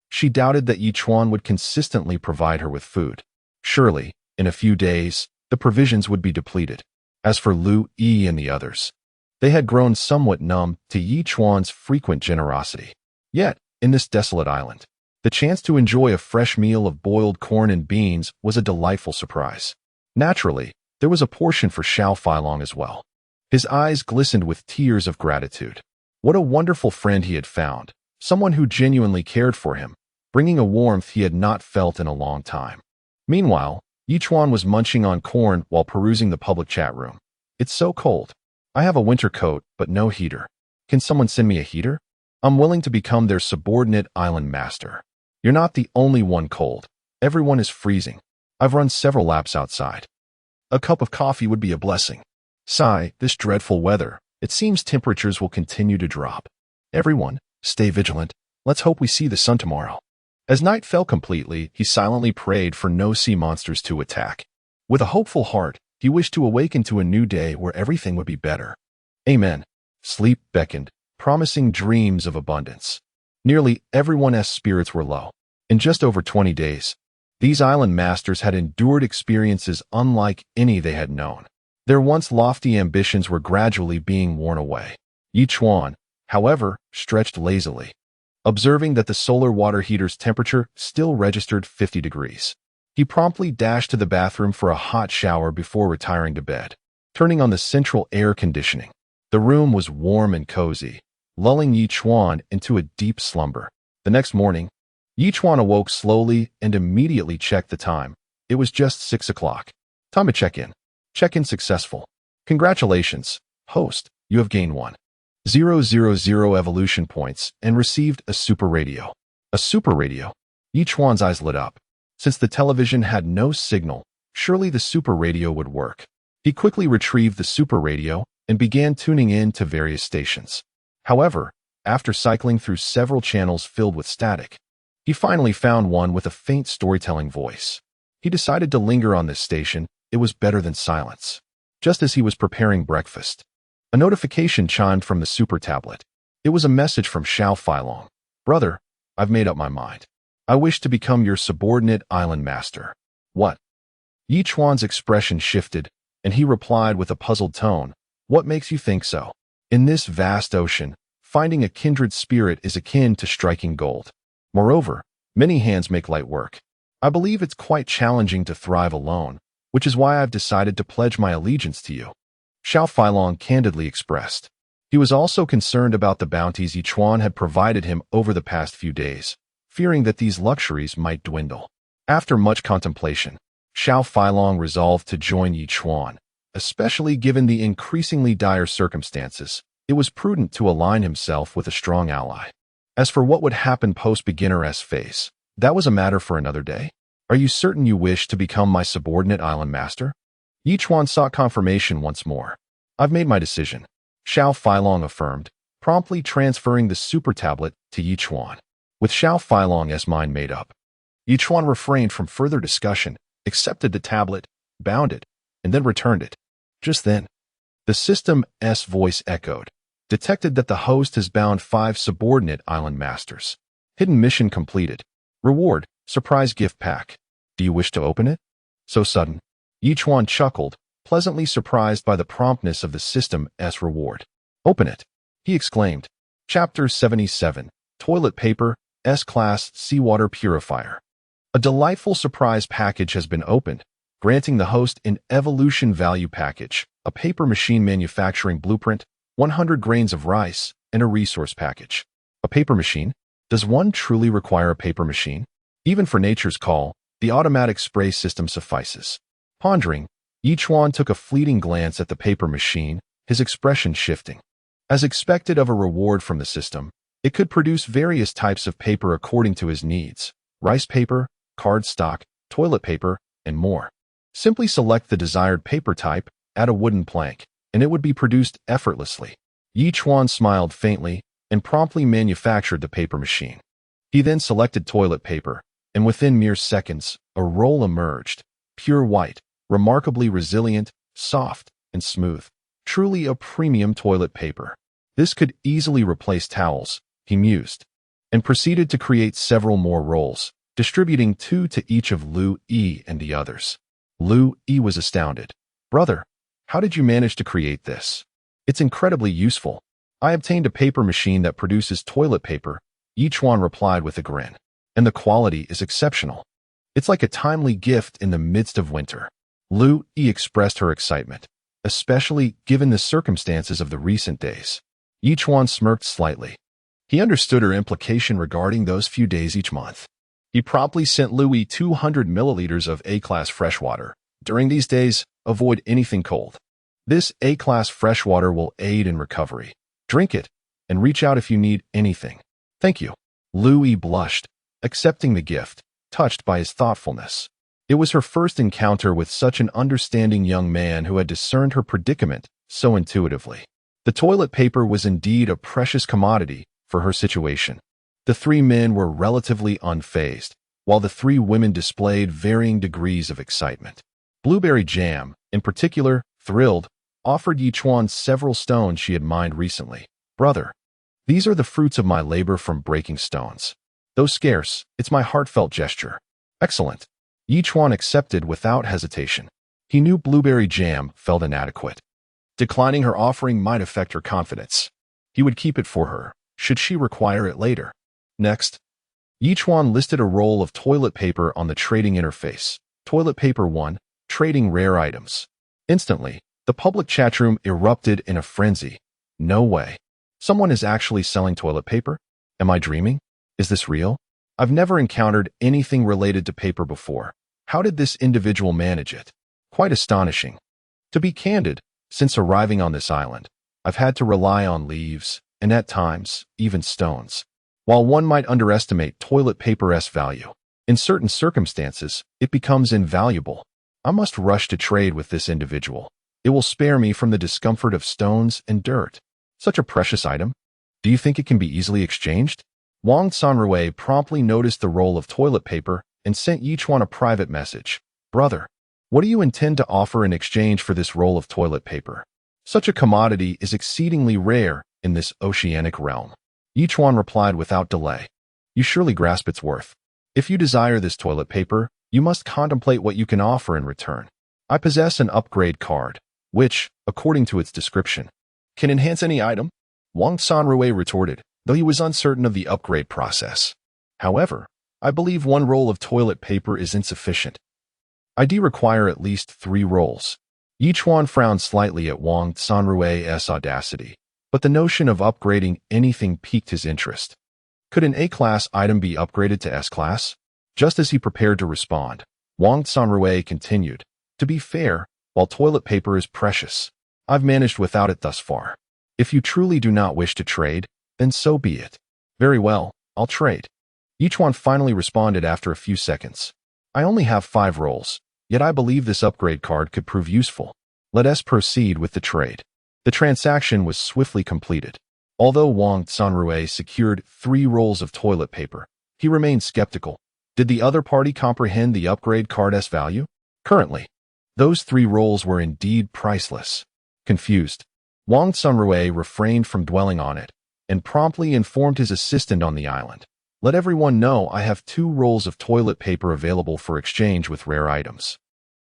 Speaker 1: she doubted that Chuan would consistently provide her with food. Surely, in a few days, the provisions would be depleted. As for Lu Yi and the others, they had grown somewhat numb to Chuan's frequent generosity. Yet, in this desolate island, the chance to enjoy a fresh meal of boiled corn and beans was a delightful surprise. Naturally, there was a portion for Xiao Feilong as well. His eyes glistened with tears of gratitude. What a wonderful friend he had found, someone who genuinely cared for him, bringing a warmth he had not felt in a long time. Meanwhile, Chuan was munching on corn while perusing the public chat room. "It's so cold. I have a winter coat, but no heater. Can someone send me a heater? I'm willing to become their subordinate island master. You're not the only one cold. Everyone is freezing. I've run several laps outside. A cup of coffee would be a blessing. Sigh, this dreadful weather. It seems temperatures will continue to drop. Everyone, stay vigilant. Let's hope we see the sun tomorrow." As night fell completely, he silently prayed for no sea monsters to attack. With a hopeful heart, he wished to awaken to a new day where everything would be better. Amen. Sleep beckoned, promising dreams of abundance. Nearly everyone's spirits were low. In just over 20 days, these island masters had endured experiences unlike any they had known. Their once lofty ambitions were gradually being worn away. Chuan, however, stretched lazily, observing that the solar water heater's temperature still registered 50 degrees. He promptly dashed to the bathroom for a hot shower before retiring to bed. Turning on the central air conditioning, the room was warm and cozy, lulling Chuan into a deep slumber. The next morning, Chuan awoke slowly and immediately checked the time. It was just 6 o'clock. Time to check in. Check-in successful. Congratulations, host, you have gained 1,000 evolution points and received a super radio. A super radio? Chuan's eyes lit up. Since the television had no signal, surely the super radio would work. He quickly retrieved the super radio and began tuning in to various stations. However, after cycling through several channels filled with static, he finally found one with a faint storytelling voice. He decided to linger on this station. It was better than silence. Just as he was preparing breakfast, a notification chimed from the super tablet. It was a message from Xiao Feilong. "Brother, I've made up my mind. I wish to become your subordinate island master. What? Yi Chuan's expression shifted, and he replied with a puzzled tone, What makes you think so? In this vast ocean, finding a kindred spirit is akin to striking gold. Moreover, many hands make light work. I believe it's quite challenging to thrive alone, which is why I've decided to pledge my allegiance to you. Xiao Feilong candidly expressed. He was also concerned about the bounties Yi Chuan had provided him over the past few days, fearing that these luxuries might dwindle. After much contemplation, Xiao Feilong resolved to join Yi Chuan. Especially given the increasingly dire circumstances, it was prudent to align himself with a strong ally. As for what would happen post-beginner-s phase, that was a matter for another day. Are you certain you wish to become my subordinate island master? Yi Chuan sought confirmation once more. I've made my decision, Xiao Feilong affirmed, promptly transferring the super tablet to Yi Chuan. With Xiao Feilong's mind made up, Yi Chuan refrained from further discussion, accepted the tablet, bound it, and then returned it. Just then, the system's voice echoed, detected that the host has bound 5 subordinate island masters. Hidden mission completed. Reward, surprise gift pack. Do you wish to open it? So sudden. Yi Chuan chuckled, pleasantly surprised by the promptness of the system's reward. Open it, he exclaimed. Chapter 77, Toilet Paper, S-Class Seawater Purifier. A delightful surprise package has been opened, granting the host an evolution value package, a paper machine manufacturing blueprint, 100 grains of rice, and a resource package. A paper machine? Does one truly require a paper machine? Even for nature's call, the automatic spray system suffices. Pondering, Yi Chuan took a fleeting glance at the paper machine, his expression shifting. As expected of a reward from the system, it could produce various types of paper according to his needs: rice paper, cardstock, toilet paper, and more. Simply select the desired paper type, add a wooden plank, and it would be produced effortlessly. Yi Chuan smiled faintly and promptly manufactured the paper machine. He then selected toilet paper, and within mere seconds, a roll emerged, pure white, remarkably resilient, soft, and smooth. Truly a premium toilet paper. This could easily replace towels, he mused, and proceeded to create several more rolls, distributing 2 to each of Lu Yi and the others. Lu Yi was astounded. Brother, how did you manage to create this? It's incredibly useful. I obtained a paper machine that produces toilet paper, Yi Chuan replied with a grin, and the quality is exceptional. It's like a timely gift in the midst of winter. Lu Yi expressed her excitement, especially given the circumstances of the recent days. Yi Chuan smirked slightly. He understood her implication regarding those few days each month. He promptly sent Lu Yi 200 milliliters of A-class freshwater. During these days, avoid anything cold. This A-class freshwater will aid in recovery. Drink it, and reach out if you need anything. Thank you. Lu Yi blushed, accepting the gift, touched by his thoughtfulness. It was her first encounter with such an understanding young man who had discerned her predicament so intuitively. The toilet paper was indeed a precious commodity for her situation. The 3 men were relatively unfazed, while the 3 women displayed varying degrees of excitement. Blueberry Jam, in particular, thrilled, offered Yi Chuan several stones she had mined recently. Brother, these are the fruits of my labor from breaking stones. Though scarce, it's my heartfelt gesture. Excellent. Yi Chuan accepted without hesitation. He knew Blueberry Jam felt inadequate. Declining her offering might affect her confidence. He would keep it for her, should she require it later. Next, Yi Chuan listed a roll of toilet paper on the trading interface. Toilet paper 1, trading rare items. Instantly, the public chatroom erupted in a frenzy. No way. Someone is actually selling toilet paper? Am I dreaming? Is this real? I've never encountered anything related to paper before. How did this individual manage it? Quite astonishing. To be candid, since arriving on this island, I've had to rely on leaves, and at times, even stones. While one might underestimate toilet paper's value, in certain circumstances, it becomes invaluable. I must rush to trade with this individual. It will spare me from the discomfort of stones and dirt. Such a precious item. Do you think it can be easily exchanged? Wang Sanrui promptly noticed the roll of toilet paper and sent Yi Chuan a private message. Brother, what do you intend to offer in exchange for this roll of toilet paper? Such a commodity is exceedingly rare in this oceanic realm. Yi Chuan replied without delay. You surely grasp its worth. If you desire this toilet paper, you must contemplate what you can offer in return. I possess an upgrade card, which, according to its description, can enhance any item, Wang Sanrui retorted, though he was uncertain of the upgrade process. However, I believe one roll of toilet paper is insufficient. I do require at least 3 rolls. Yi Chuan frowned slightly at Wang Sanrui's audacity, but the notion of upgrading anything piqued his interest. Could an A-class item be upgraded to S-class? Just as he prepared to respond, Wang Sanrui continued, to be fair, while toilet paper is precious, I've managed without it thus far. If you truly do not wish to trade, then so be it. Very well, I'll trade. Yi Chuan finally responded after a few seconds. I only have 5 rolls, yet I believe this upgrade card could prove useful. Let us proceed with the trade. The transaction was swiftly completed. Although Wang Sanrui secured 3 rolls of toilet paper, he remained skeptical. Did the other party comprehend the upgrade card's value? Currently, those 3 rolls were indeed priceless. Confused, Wang Sanrui refrained from dwelling on it and promptly informed his assistant on the island. Let everyone know I have 2 rolls of toilet paper available for exchange with rare items.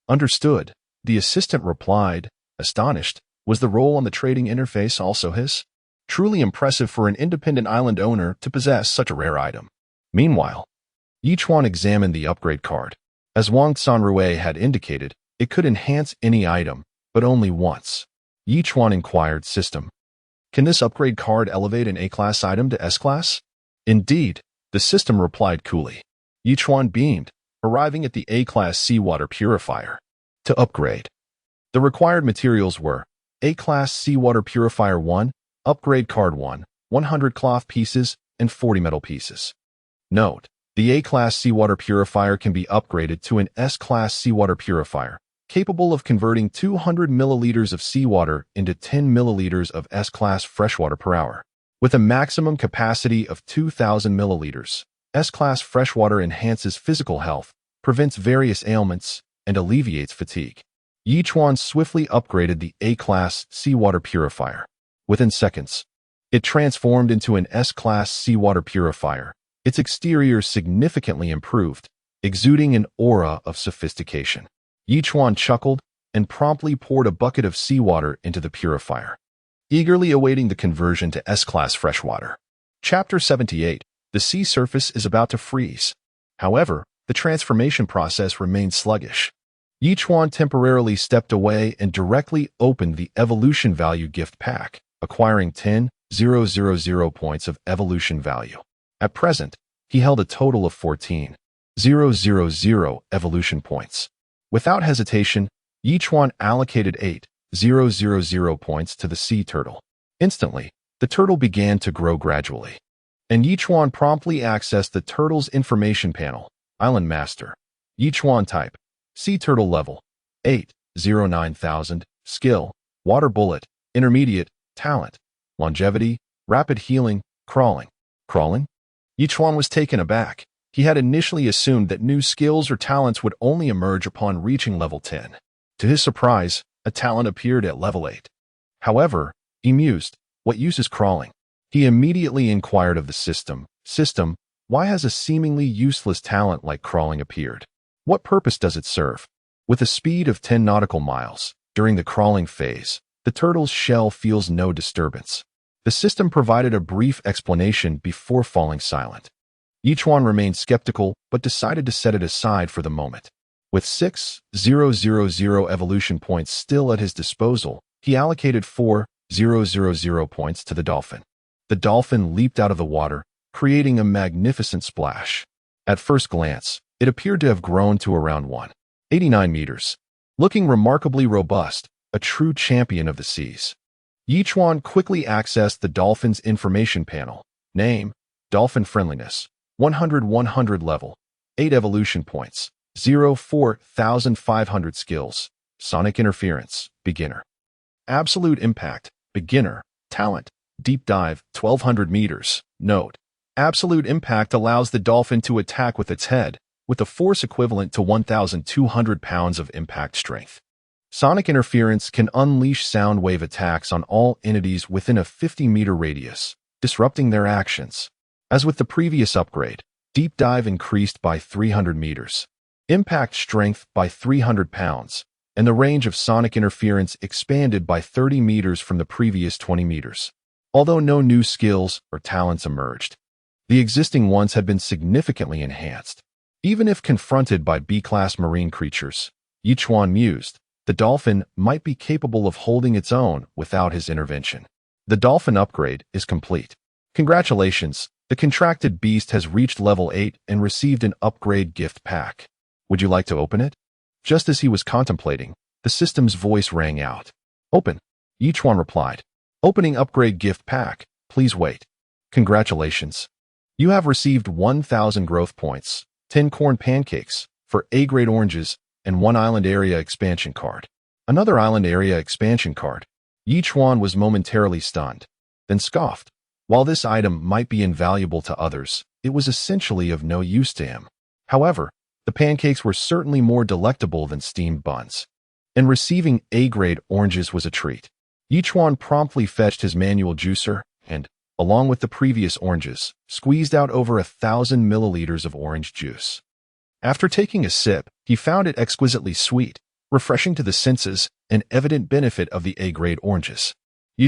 Speaker 1: Understood, the assistant replied, astonished. Was the roll on the trading interface also his? Truly impressive for an independent island owner to possess such a rare item. Meanwhile, Yi Chuan examined the upgrade card. As Wang Sanrui had indicated, it could enhance any item, but only once. Yi Chuan inquired, System, can this upgrade card elevate an A-class item to S-class? Indeed, the system replied coolly. Yi Chuan beamed, arriving at the A-class seawater purifier. To upgrade, the required materials were A-class seawater purifier 1, upgrade card 1, 100 cloth pieces, and 40 metal pieces. Note, the A-class seawater purifier can be upgraded to an S-class seawater purifier, capable of converting 200 milliliters of seawater into 10 milliliters of S-class freshwater per hour. With a maximum capacity of 2,000 milliliters, S-class freshwater enhances physical health, prevents various ailments, and alleviates fatigue. Yi Chuan swiftly upgraded the A-class seawater purifier. Within seconds, it transformed into an S-class seawater purifier. Its exterior significantly improved, exuding an aura of sophistication. Yi Chuan chuckled and promptly poured a bucket of seawater into the purifier, eagerly awaiting the conversion to S-class freshwater. Chapter 78. The sea surface is about to freeze. However, the transformation process remained sluggish. Yi Chuan temporarily stepped away and directly opened the evolution value gift pack, acquiring 10,000 points of evolution value. At present, he held a total of 14,000 evolution points. Without hesitation, Yi Chuan allocated 8,000 points to the sea turtle. Instantly, the turtle began to grow gradually, and Yi Chuan promptly accessed the turtle's information panel. Island Master. Yi Chuan type. Sea turtle level. 8,090,000. Skill. Water bullet. Intermediate. Talent. Longevity. Rapid healing. Crawling. Crawling? Yi Chuan was taken aback. He had initially assumed that new skills or talents would only emerge upon reaching level 10. To his surprise, a talent appeared at level 8. However, he mused, what use is crawling? He immediately inquired of the system, System, why has a seemingly useless talent like crawling appeared? What purpose does it serve? With a speed of 10 nautical miles, during the crawling phase, the turtle's shell feels no disturbance. The system provided a brief explanation before falling silent. Yi Chuan remained skeptical but decided to set it aside for the moment. With 6,000 evolution points still at his disposal, he allocated 4,000 points to the dolphin. The dolphin leaped out of the water, creating a magnificent splash. At first glance, it appeared to have grown to around 189 meters. Looking remarkably robust, a true champion of the seas. Yi Chuan quickly accessed the dolphin's information panel. Name, Dolphin Friendliness, 100 level, 8 evolution points, 4,500 skills, Sonic Interference, Beginner. Absolute Impact, Beginner, Talent, Deep Dive, 1,200 meters. Note, Absolute Impact allows the dolphin to attack with its head, with a force equivalent to 1,200 pounds of impact strength. Sonic Interference can unleash sound wave attacks on all entities within a 50-meter radius, disrupting their actions. As with the previous upgrade, Deep dive increased by 300 meters. Impact strength by 300 pounds. And the range of sonic interference expanded by 30 meters from the previous 20 meters. Although no new skills or talents emerged, the existing ones had been significantly enhanced. Even if confronted by B-class marine creatures, Chuan mused, the dolphin might be capable of holding its own without his intervention. The dolphin upgrade is complete. Congratulations, the contracted beast has reached level 8 and received an upgrade gift pack. Would you like to open it? Just as he was contemplating, the system's voice rang out. Open. Chuan replied. Opening upgrade gift pack, please wait. Congratulations. You have received 1,000 growth points, 10 corn pancakes, for A-grade oranges, and 1 island area expansion card. Another island area expansion card. Chuan was momentarily stunned, then scoffed. While this item might be invaluable to others, it was essentially of no use to him. However, the pancakes were certainly more delectable than steamed buns. And receiving A-grade oranges was a treat. Chuan promptly fetched his manual juicer and, along with the previous oranges, squeezed out over 1,000 milliliters of orange juice. After taking a sip, he found it exquisitely sweet, refreshing to the senses, an evident benefit of the A-grade oranges.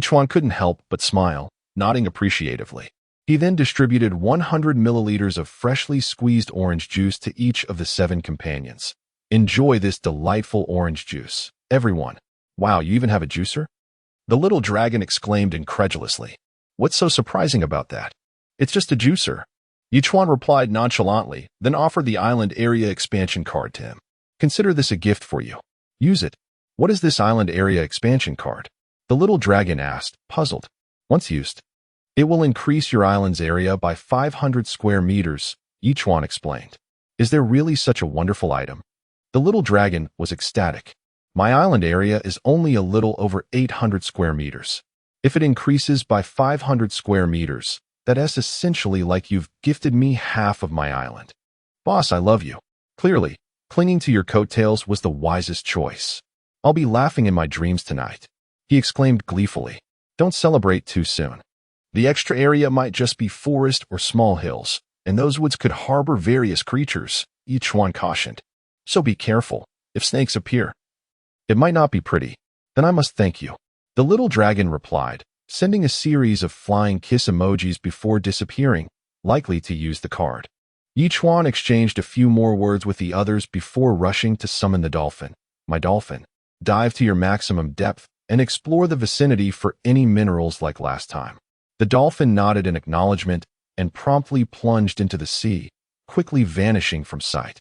Speaker 1: Chuan couldn't help but smile, nodding appreciatively. He then distributed 100 milliliters of freshly squeezed orange juice to each of the 7 companions. Enjoy this delightful orange juice, everyone. Wow, you even have a juicer? The little dragon exclaimed incredulously. What's so surprising about that? It's just a juicer. Chuan replied nonchalantly, then offered the island area expansion card to him. Consider this a gift for you. Use it. What is this island area expansion card? The little dragon asked, puzzled. Once used, it will increase your island's area by 500 square meters, Chuan explained. Is there really such a wonderful item? The little dragon was ecstatic. My island area is only a little over 800 square meters. If it increases by 500 square meters, that's essentially like you've gifted me half of my island. Boss, I love you. Clearly, clinging to your coattails was the wisest choice. I'll be laughing in my dreams tonight, he exclaimed gleefully. Don't celebrate too soon. The extra area might just be forest or small hills, and those woods could harbor various creatures, Chuan cautioned. So be careful, if snakes appear. It might not be pretty. Then I must thank you. The little dragon replied, sending a series of flying kiss emojis before disappearing, likely to use the card. Chuan exchanged a few more words with the others before rushing to summon the dolphin. My dolphin, dive to your maximum depth and explore the vicinity for any minerals like last time. The dolphin nodded in acknowledgement and promptly plunged into the sea, quickly vanishing from sight.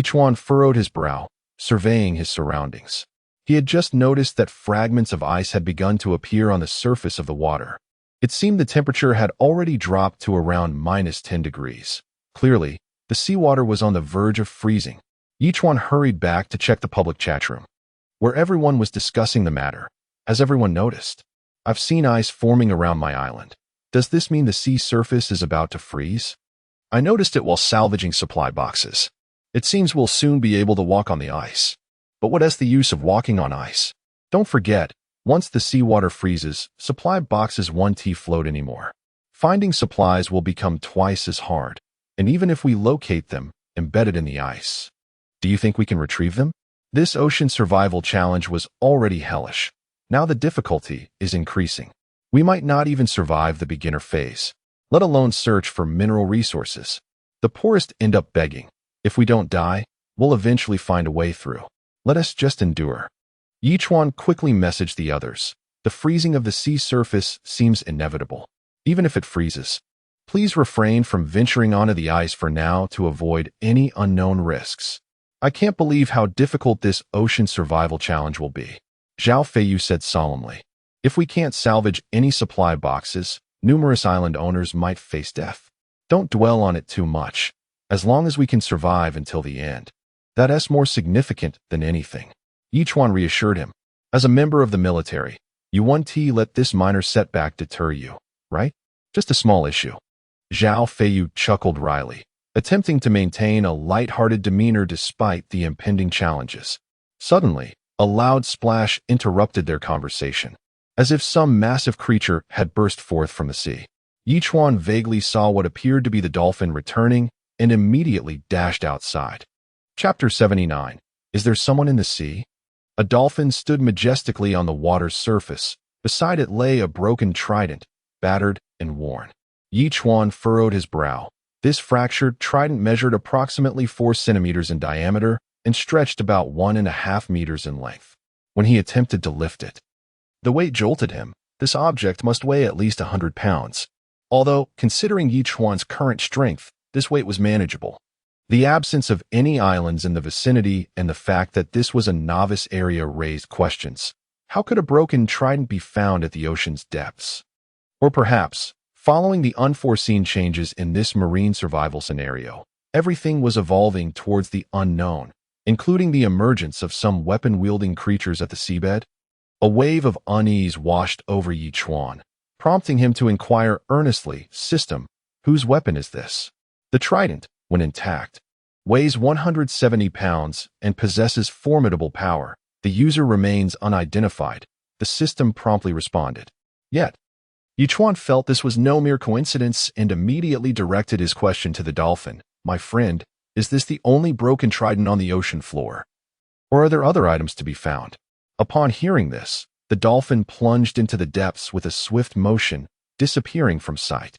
Speaker 1: Chuan furrowed his brow, surveying his surroundings. He had just noticed that fragments of ice had begun to appear on the surface of the water. It seemed the temperature had already dropped to around -10 degrees. Clearly, the seawater was on the verge of freezing. Chuan hurried back to check the public chat room, where everyone was discussing the matter. Has everyone noticed? I've seen ice forming around my island. Does this mean the sea surface is about to freeze? I noticed it while salvaging supply boxes. It seems we'll soon be able to walk on the ice. But what is the use of walking on ice? Don't forget, once the seawater freezes, supply boxes won't float anymore. Finding supplies will become twice as hard, and even if we locate them, embedded in the ice. Do you think we can retrieve them? This ocean survival challenge was already hellish. Now the difficulty is increasing. We might not even survive the beginner phase, let alone search for mineral resources. The poorest end up begging. If we don't die, we'll eventually find a way through. Let us just endure. Chuan quickly messaged the others. The freezing of the sea surface seems inevitable. Even if it freezes, please refrain from venturing onto the ice for now to avoid any unknown risks. I can't believe how difficult this ocean survival challenge will be, Zhao Feiyu said solemnly. If we can't salvage any supply boxes, numerous island owners might face death. Don't dwell on it too much. As long as we can survive until the end, that's more significant than anything. Chuan reassured him. As a member of the military, you won't let this minor setback deter you, right? Just a small issue. Zhao Feiyu chuckled wryly, attempting to maintain a light-hearted demeanor despite the impending challenges. Suddenly, a loud splash interrupted their conversation, as if some massive creature had burst forth from the sea. Chuan vaguely saw what appeared to be the dolphin returning, and immediately dashed outside. Chapter 79. Is there someone in the sea? A dolphin stood majestically on the water's surface. Beside it lay a broken trident, battered and worn. Chuan furrowed his brow. This fractured trident measured approximately 4 centimeters in diameter and stretched about 1.5 meters in length. When he attempted to lift it, the weight jolted him. This object must weigh at least 100 pounds. Although, considering Chuan's current strength, this weight was manageable. The absence of any islands in the vicinity and the fact that this was a novice area raised questions. How could a broken trident be found at the ocean's depths? Or perhaps, following the unforeseen changes in this marine survival scenario, everything was evolving towards the unknown, including the emergence of some weapon-wielding creatures at the seabed? A wave of unease washed over Chuan, prompting him to inquire earnestly, "System, whose weapon is this?" The trident, when intact, weighs 170 pounds and possesses formidable power. The user remains unidentified, the system promptly responded. Yet, Chuan felt this was no mere coincidence and immediately directed his question to the dolphin. "My friend, is this the only broken trident on the ocean floor? Or are there other items to be found?" Upon hearing this, the dolphin plunged into the depths with a swift motion, disappearing from sight.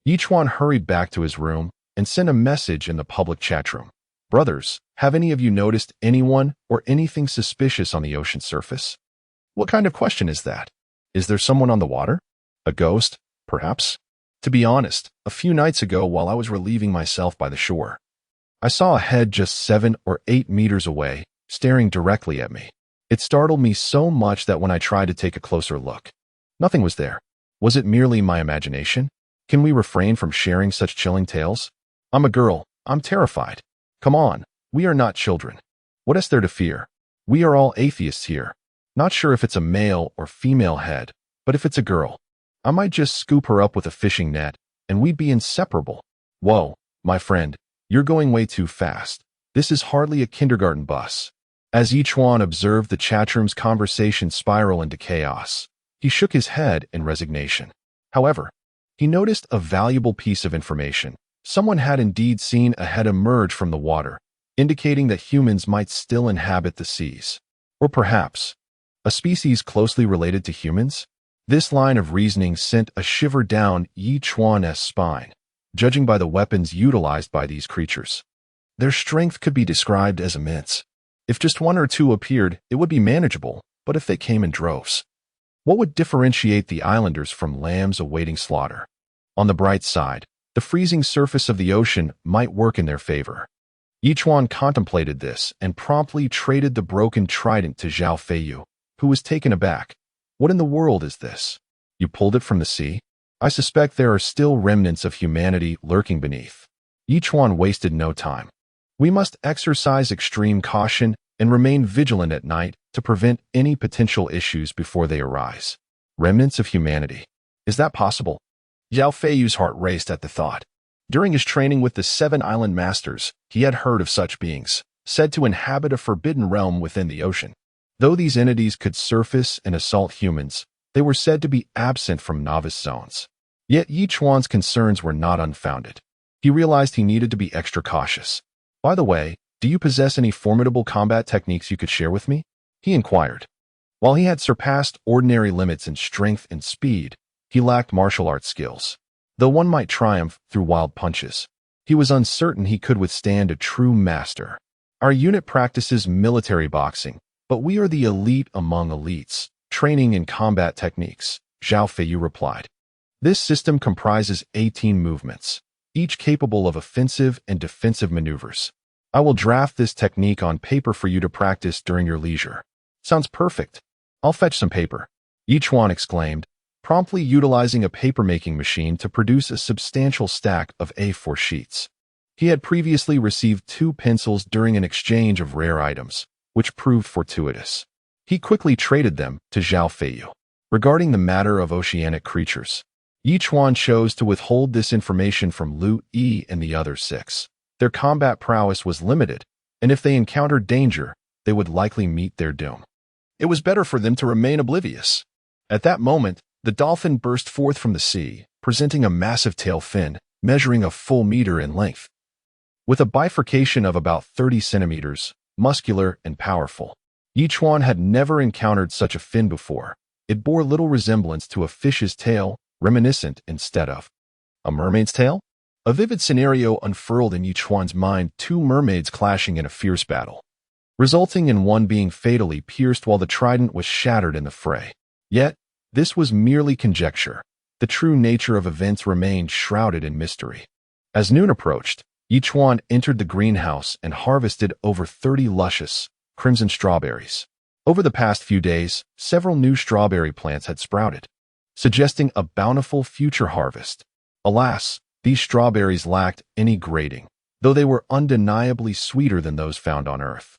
Speaker 1: Chuan hurried back to his room and sent a message in the public chat room. "Brothers, have any of you noticed anyone or anything suspicious on the ocean surface?" What kind of question is that? Is there someone on the water? A ghost, perhaps? To be honest, a few nights ago while I was relieving myself by the shore, I saw a head just 7 or 8 meters away, staring directly at me. It startled me so much that when I tried to take a closer look, nothing was there. Was it merely my imagination? Can we refrain from sharing such chilling tales? I'm a girl. I'm terrified. Come on, we are not children. What is there to fear? We are all atheists here. Not sure if it's a male or female head, but if it's a girl, I might just scoop her up with a fishing net, and we'd be inseparable. Whoa, my friend, you're going way too fast. This is hardly a kindergarten bus. As Chuan observed the chatroom's conversation spiral into chaos, he shook his head in resignation. However, he noticed a valuable piece of information. Someone had indeed seen a head emerge from the water, indicating that humans might still inhabit the seas. Or perhaps, a species closely related to humans? This line of reasoning sent a shiver down Chuan's spine, judging by the weapons utilized by these creatures. Their strength could be described as immense. If just 1 or 2 appeared, it would be manageable, but if they came in droves, what would differentiate the islanders from lambs awaiting slaughter? On the bright side, the freezing surface of the ocean might work in their favor. Chuan contemplated this and promptly traded the broken trident to Zhao Feiyu, who was taken aback. "What in the world is this? You pulled it from the sea? I suspect there are still remnants of humanity lurking beneath." Chuan wasted no time. "We must exercise extreme caution and remain vigilant at night to prevent any potential issues before they arise." Remnants of humanity. Is that possible? Zhao Feiyu's heart raced at the thought. During his training with the 7 island masters, he had heard of such beings, said to inhabit a forbidden realm within the ocean. Though these entities could surface and assault humans, they were said to be absent from novice zones. Yet Chuan's concerns were not unfounded. He realized he needed to be extra cautious. "By the way, do you possess any formidable combat techniques you could share with me?" he inquired. While he had surpassed ordinary limits in strength and speed, he lacked martial arts skills. Though one might triumph through wild punches, he was uncertain he could withstand a true master. "Our unit practices military boxing, but we are the elite among elites, training in combat techniques," Zhao Feiyu replied. "This system comprises 18 movements, each capable of offensive and defensive maneuvers. I will draft this technique on paper for you to practice during your leisure." "Sounds perfect. I'll fetch some paper," Chuan exclaimed, promptly utilizing a paper-making machine to produce a substantial stack of A4 sheets. He had previously received 2 pencils during an exchange of rare items, which proved fortuitous. He quickly traded them to Zhao Feiyu. Regarding the matter of oceanic creatures, Chuan chose to withhold this information from Lu Yi and the other 6. Their combat prowess was limited, and if they encountered danger, they would likely meet their doom. It was better for them to remain oblivious. At that moment, the dolphin burst forth from the sea, presenting a massive tail fin, measuring a full meter in length. With a bifurcation of about 30 centimeters, muscular and powerful. Chuan had never encountered such a fin before. It bore little resemblance to a fish's tail, reminiscent instead of a mermaid's tail. A vivid scenario unfurled in Chuan's mind, two mermaids clashing in a fierce battle, resulting in one being fatally pierced while the trident was shattered in the fray. Yet, this was merely conjecture. The true nature of events remained shrouded in mystery. As noon approached, Chuan entered the greenhouse and harvested over 30 luscious, crimson strawberries. Over the past few days, several new strawberry plants had sprouted, suggesting a bountiful future harvest. Alas, these strawberries lacked any grading, though they were undeniably sweeter than those found on Earth.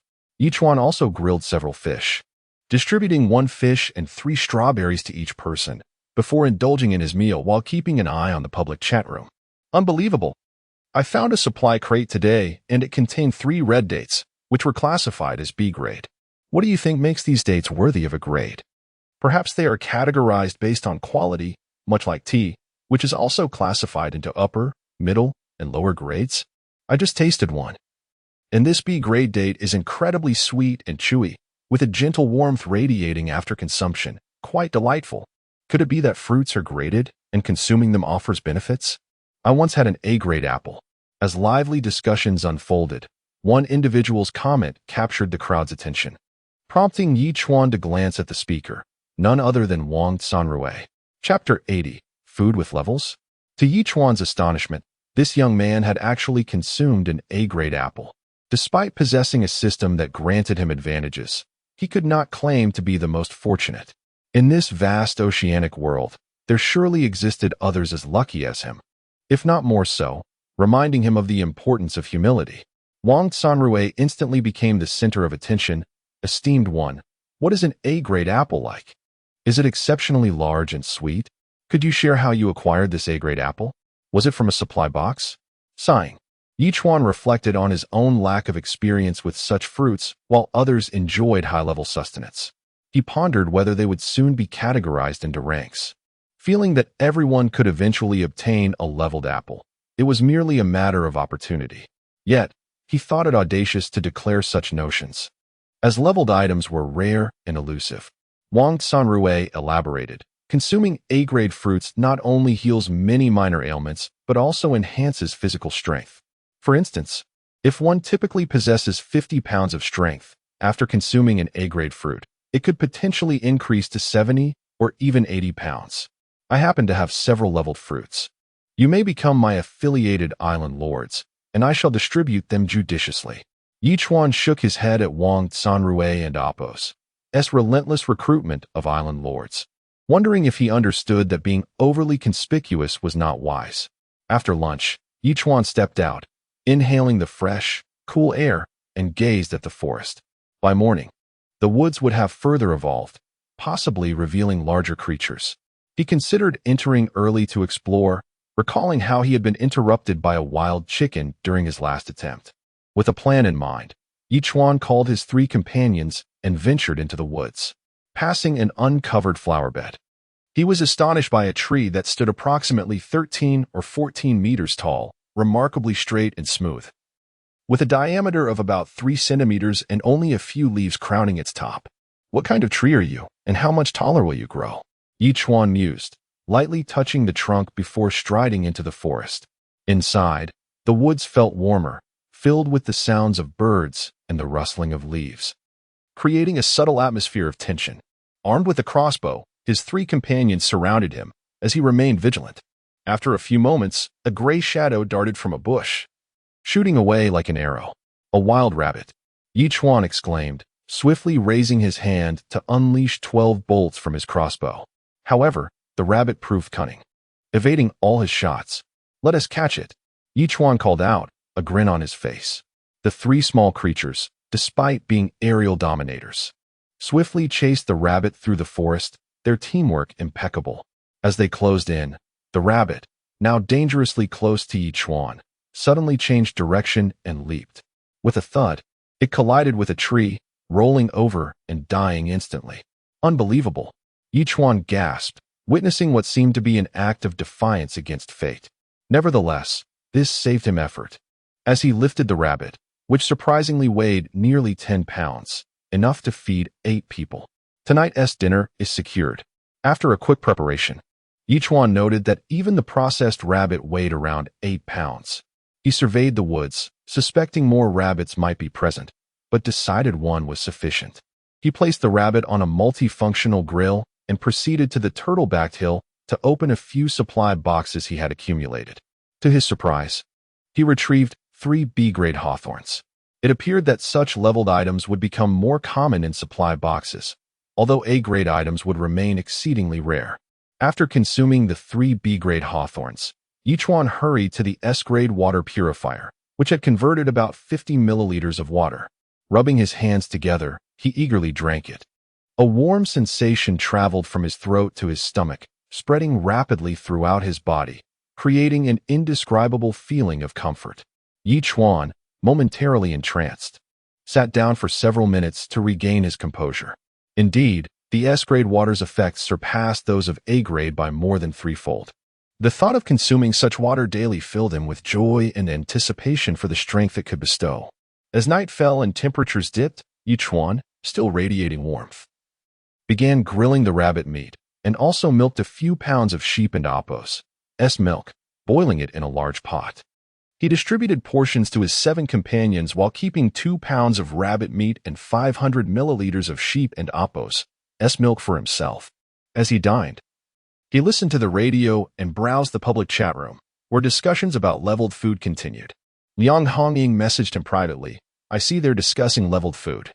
Speaker 1: Chuan also grilled several fish, distributing 1 fish and 3 strawberries to each person, before indulging in his meal while keeping an eye on the public chat room. Unbelievable! I found a supply crate today, and it contained 3 red dates, which were classified as B grade. What do you think makes these dates worthy of a grade? Perhaps they are categorized based on quality, much like tea, which is also classified into upper, middle, and lower grades? I just tasted one. And this B grade date is incredibly sweet and chewy, with a gentle warmth radiating after consumption. Quite delightful. Could it be that fruits are graded, and consuming them offers benefits? I once had an A-grade apple. As lively discussions unfolded, one individual's comment captured the crowd's attention, prompting Chuan to glance at the speaker, none other than Wang Sanrui. Chapter 80. Food with Levels? To Chuan's astonishment, this young man had actually consumed an A-grade apple. Despite possessing a system that granted him advantages, he could not claim to be the most fortunate. In this vast oceanic world, there surely existed others as lucky as him, if not more so, reminding him of the importance of humility. Wang Sanrui instantly became the center of attention. Esteemed one, what is an A-grade apple like? Is it exceptionally large and sweet? Could you share how you acquired this A-grade apple? Was it from a supply box? Sighing, Chuan reflected on his own lack of experience with such fruits, while others enjoyed high-level sustenance. He pondered whether they would soon be categorized into ranks. Feeling that everyone could eventually obtain a leveled apple, it was merely a matter of opportunity. Yet, he thought it audacious to declare such notions, as leveled items were rare and elusive. Wang Sanrui elaborated, consuming A-grade fruits not only heals many minor ailments, but also enhances physical strength. For instance, if one typically possesses 50 pounds of strength, after consuming an A-grade fruit, it could potentially increase to 70 or even 80 pounds. I happen to have several leveled fruits. You may become my affiliated island lords, and I shall distribute them judiciously. Chuan shook his head at Wang Sanrui and Appo's relentless recruitment of island lords, wondering if he understood that being overly conspicuous was not wise. After lunch, Chuan stepped out, inhaling the fresh, cool air, and gazed at the forest. By morning, the woods would have further evolved, possibly revealing larger creatures. He considered entering early to explore, recalling how he had been interrupted by a wild chicken during his last attempt. With a plan in mind, Chuan called his 3 companions and ventured into the woods, passing an uncovered flower bed. He was astonished by a tree that stood approximately 13 or 14 meters tall, remarkably straight and smooth, with a diameter of about 3 centimeters and only a few leaves crowning its top. What kind of tree are you, and how much taller will you grow? Chuan mused, lightly touching the trunk before striding into the forest. Inside, the woods felt warmer, filled with the sounds of birds and the rustling of leaves, creating a subtle atmosphere of tension. Armed with a crossbow, his 3 companions surrounded him as he remained vigilant. After a few moments, a gray shadow darted from a bush, shooting away like an arrow. A wild rabbit, Chuan exclaimed, swiftly raising his hand to unleash 12 bolts from his crossbow. However, the rabbit proved cunning, evading all his shots. Let us catch it, Chuan called out, a grin on his face. The 3 small creatures, despite being aerial dominators, swiftly chased the rabbit through the forest, their teamwork impeccable. As they closed in, the rabbit, now dangerously close to Chuan, suddenly changed direction and leaped. With a thud, it collided with a tree, rolling over and dying instantly. Unbelievable, Chuan gasped, witnessing what seemed to be an act of defiance against fate. Nevertheless, this saved him effort. as he lifted the rabbit, which surprisingly weighed nearly 10 pounds, enough to feed 8 people. Tonight's dinner is secured. After a quick preparation, Chuan noted that even the processed rabbit weighed around 8 pounds. He surveyed the woods, suspecting more rabbits might be present, but decided one was sufficient. He placed the rabbit on a multifunctional grill and proceeded to the turtle-backed hill to open a few supply boxes he had accumulated. To his surprise, he retrieved 3 B-grade hawthorns. It appeared that such leveled items would become more common in supply boxes, although A-grade items would remain exceedingly rare. After consuming the 3 B-grade hawthorns, Chuan hurried to the S-grade water purifier, which had converted about 50 milliliters of water. Rubbing his hands together, he eagerly drank it. A warm sensation traveled from his throat to his stomach, spreading rapidly throughout his body, creating an indescribable feeling of comfort. Chuan, momentarily entranced, sat down for several minutes to regain his composure. Indeed, the S-grade water's effects surpassed those of A-grade by more than threefold. The thought of consuming such water daily filled him with joy and anticipation for the strength it could bestow. As night fell and temperatures dipped, Chuan, still radiating warmth, began grilling the rabbit meat, and also milked a few pounds of sheep and Apos' milk, boiling it in a large pot. He distributed portions to his 7 companions while keeping 2 pounds of rabbit meat and 500 milliliters of sheep and Apos' milk for himself. As he dined, he listened to the radio and browsed the public chat room, where discussions about leveled food continued. Liang Hongying messaged him privately, "I see they're discussing leveled food.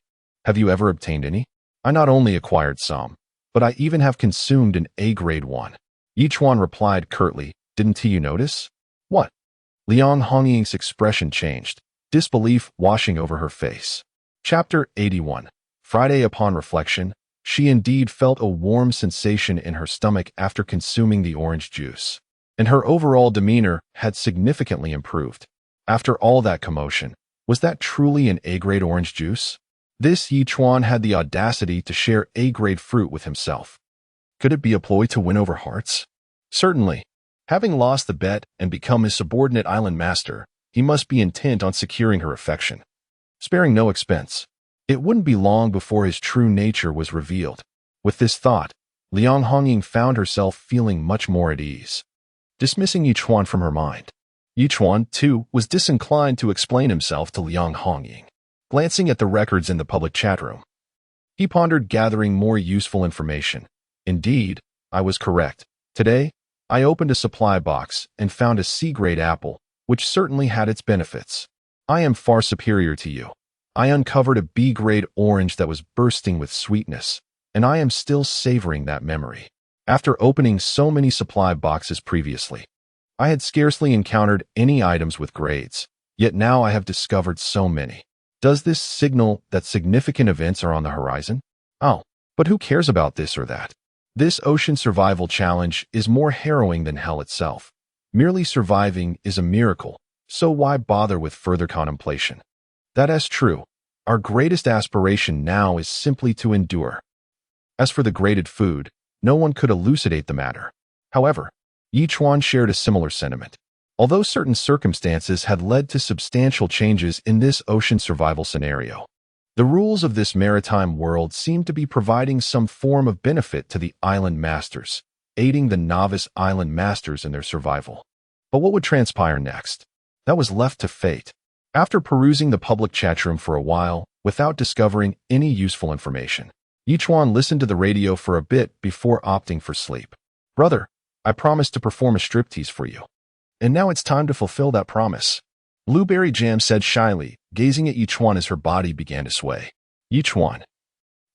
Speaker 1: Have you ever obtained any? I not only acquired some, but I even have consumed an A-grade one." Chuan replied curtly, "Didn't you notice?" "What?" Liang Hongying's expression changed, disbelief washing over her face. Chapter 81. Friday. Upon reflection, she indeed felt a warm sensation in her stomach after consuming the orange juice, and her overall demeanor had significantly improved. After all that commotion, was that truly an A-grade orange juice? This Chuan had the audacity to share A-grade fruit with himself. Could it be a ploy to win over hearts? Certainly. Having lost the bet and become his subordinate island master, he must be intent on securing her affection, sparing no expense. It wouldn't be long before his true nature was revealed. With this thought, Liang Hongying found herself feeling much more at ease, dismissing Chuan from her mind. Chuan, too, was disinclined to explain himself to Liang Hongying. Glancing at the records in the public chat room, he pondered gathering more useful information. Indeed, I was correct. Today, I opened a supply box and found a C-grade apple, which certainly had its benefits. I am far superior to you. I uncovered a B-grade orange that was bursting with sweetness, and I am still savoring that memory. After opening so many supply boxes previously, I had scarcely encountered any items with grades, yet now I have discovered so many. Does this signal that significant events are on the horizon? Oh, but who cares about this or that? This ocean survival challenge is more harrowing than hell itself. Merely surviving is a miracle, so why bother with further contemplation? That is true. Our greatest aspiration now is simply to endure. As for the graded food, no one could elucidate the matter. However, Chuan shared a similar sentiment. Although certain circumstances had led to substantial changes in this ocean survival scenario, the rules of this maritime world seemed to be providing some form of benefit to the island masters, aiding the novice island masters in their survival. But what would transpire next? That was left to fate. After perusing the public chat room for a while, without discovering any useful information, Chuan listened to the radio for a bit before opting for sleep. "Brother, I promised to perform a striptease for you. And now it's time to fulfill that promise," Blueberry Jam said shyly, gazing at Chuan as her body began to sway. "Chuan,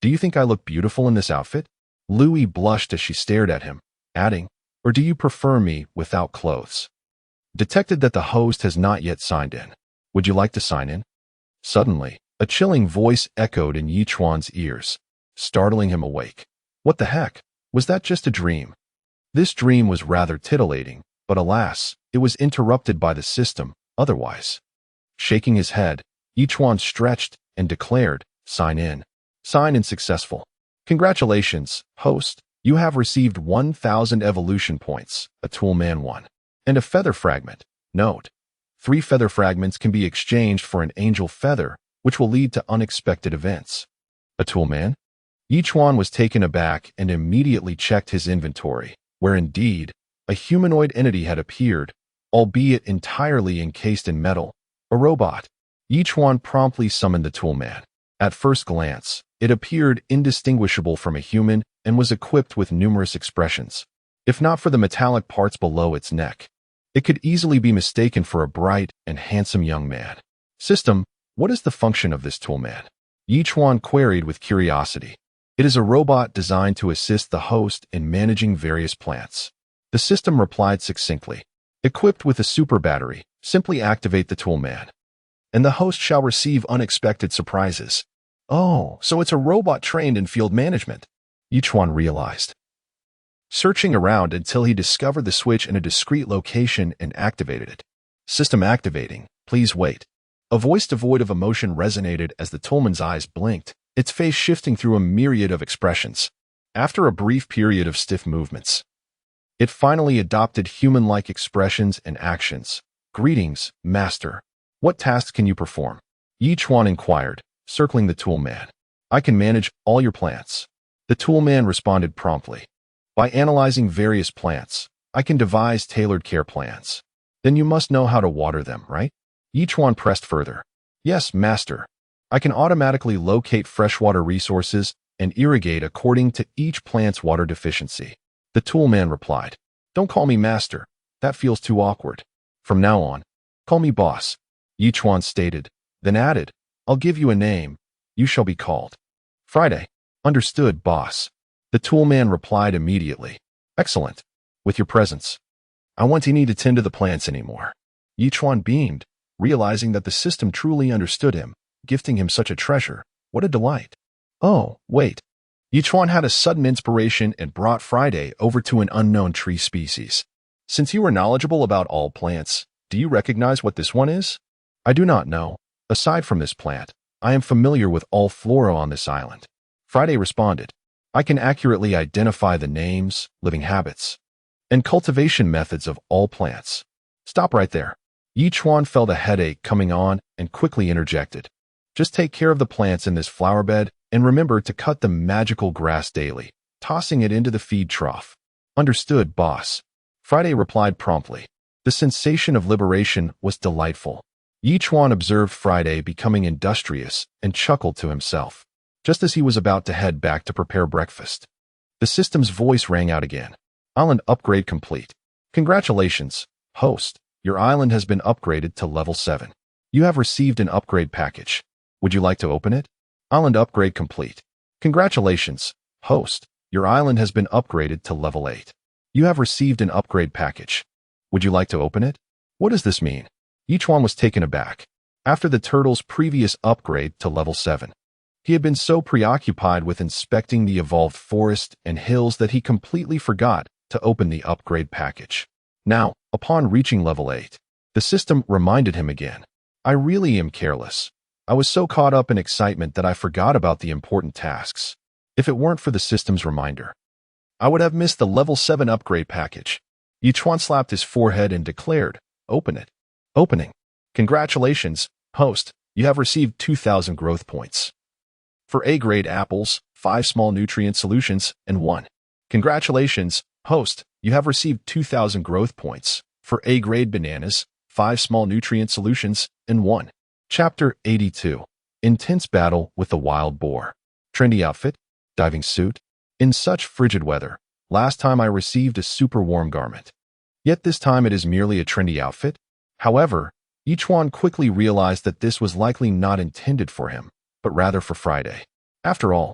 Speaker 1: do you think I look beautiful in this outfit?" Louie blushed as she stared at him, adding, "Or do you prefer me without clothes?" Detected that the host has not yet signed in. "Would you like to sign in?" Suddenly, a chilling voice echoed in Chuan's ears, startling him awake. What the heck? Was that just a dream? This dream was rather titillating, but alas, it was interrupted by the system, otherwise. Shaking his head, Chuan stretched and declared, "Sign in. Sign in successful. Congratulations, host. You have received 1,000 evolution points, a toolman 1, and a feather fragment. Note: 3 feather fragments can be exchanged for an angel feather, which will lead to unexpected events. A toolman? Chuan was taken aback and immediately checked his inventory, where indeed, a humanoid entity had appeared, albeit entirely encased in metal, a robot. Chuan promptly summoned the toolman. At first glance, it appeared indistinguishable from a human and was equipped with numerous expressions. If not for the metallic parts below its neck, it could easily be mistaken for a bright and handsome young man. System, what is the function of this toolman? Chuan queried with curiosity. It is a robot designed to assist the host in managing various plants. The system replied succinctly. Equipped with a super battery, simply activate the toolman, and the host shall receive unexpected surprises. Oh, so it's a robot trained in field management, Chuan realized, searching around until he discovered the switch in a discrete location and activated it. System activating, please wait. A voice devoid of emotion resonated as the toolman's eyes blinked, its face shifting through a myriad of expressions. After a brief period of stiff movements, it finally adopted human-like expressions and actions. Greetings, Master. What tasks can you perform? Chuan inquired, circling the toolman. I can manage all your plants. The toolman responded promptly. By analyzing various plants, I can devise tailored care plans. Then you must know how to water them, right? Chuan pressed further. Yes, Master. I can automatically locate freshwater resources and irrigate according to each plant's water deficiency. The toolman replied. Don't call me Master. That feels too awkward. From now on, call me Boss. Chuan stated, then added, I'll give you a name. You shall be called Friday. Understood, Boss. The toolman replied immediately. Excellent. With your presence, I won't need to tend to the plants anymore. Chuan beamed, realizing that the system truly understood him, gifting him such a treasure. What a delight. Oh, wait. Chuan had a sudden inspiration and brought Friday over to an unknown tree species. Since you are knowledgeable about all plants, do you recognize what this one is? I do not know. Aside from this plant, I am familiar with all flora on this island. Friday responded. I can accurately identify the names, living habits, and cultivation methods of all plants. Stop right there. Chuan felt a headache coming on and quickly interjected. Just take care of the plants in this flower bed and remember to cut the magical grass daily, tossing it into the feed trough. Understood, Boss. Friday replied promptly. The sensation of liberation was delightful. Chuan observed Friday becoming industrious and chuckled to himself, just as he was about to head back to prepare breakfast. The system's voice rang out again. Island upgrade complete. Congratulations, host. Your island has been upgraded to level 7. You have received an upgrade package. Would you like to open it? Island upgrade complete. Congratulations, host. Your island has been upgraded to level 8. You have received an upgrade package. Would you like to open it? What does this mean? Chuan was taken aback. After the turtle's previous upgrade to level 7, he had been so preoccupied with inspecting the evolved forest and hills that he completely forgot to open the upgrade package. Now, upon reaching level 8, the system reminded him again. I really am careless. I was so caught up in excitement that I forgot about the important tasks. If it weren't for the system's reminder, I would have missed the level 7 upgrade package. Chuan slapped his forehead and declared, Open it. Opening. Congratulations, host. You have received 2,000 growth points. For A-grade apples, 5 small nutrient solutions, and 1. Congratulations, host. You have received 2,000 growth points. For A-grade bananas, 5 small nutrient solutions, and 1. Chapter 82. Intense battle with the wild boar. Trendy outfit? Diving suit? In such frigid weather, last time I received a super warm garment. Yet this time it is merely a trendy outfit? However, Chuan quickly realized that this was likely not intended for him, but rather for Friday. After all,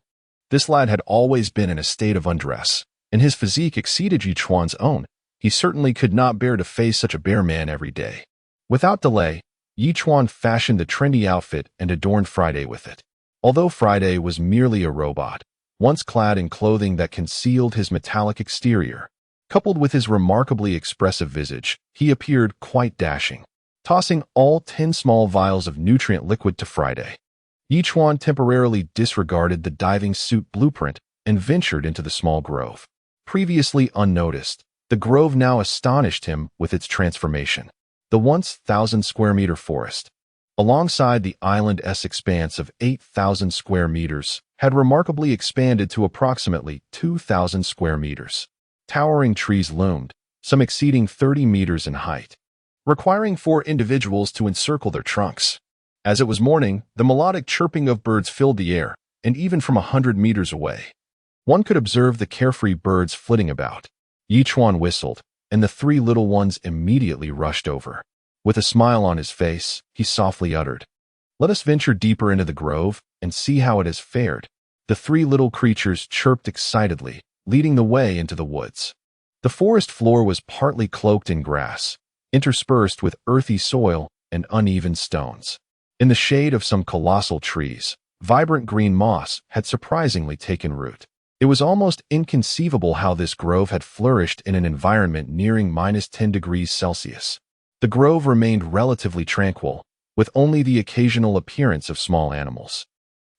Speaker 1: this lad had always been in a state of undress, and his physique exceeded Chuan's own. He certainly could not bear to face such a bare man every day. Without delay, Chuan fashioned the trendy outfit and adorned Friday with it. Although Friday was merely a robot, once clad in clothing that concealed his metallic exterior, coupled with his remarkably expressive visage, he appeared quite dashing. Tossing all 10 small vials of nutrient liquid to Friday, Chuan temporarily disregarded the diving suit blueprint and ventured into the small grove. Previously unnoticed, the grove now astonished him with its transformation. the once 1,000-square-meter forest, alongside the island's expanse of 8,000 square meters, had remarkably expanded to approximately 2,000 square meters. Towering trees loomed, some exceeding 30 meters in height, requiring 4 individuals to encircle their trunks. As it was morning, the melodic chirping of birds filled the air, and even from 100 meters away, one could observe the carefree birds flitting about. Chuan whistled, and the 3 little ones immediately rushed over. With a smile on his face, he softly uttered, "Let us venture deeper into the grove and see how it has fared." The 3 little creatures chirped excitedly, leading the way into the woods. The forest floor was partly cloaked in grass, interspersed with earthy soil and uneven stones. In the shade of some colossal trees, vibrant green moss had surprisingly taken root. It was almost inconceivable how this grove had flourished in an environment nearing -10 degrees Celsius. The grove remained relatively tranquil, with only the occasional appearance of small animals.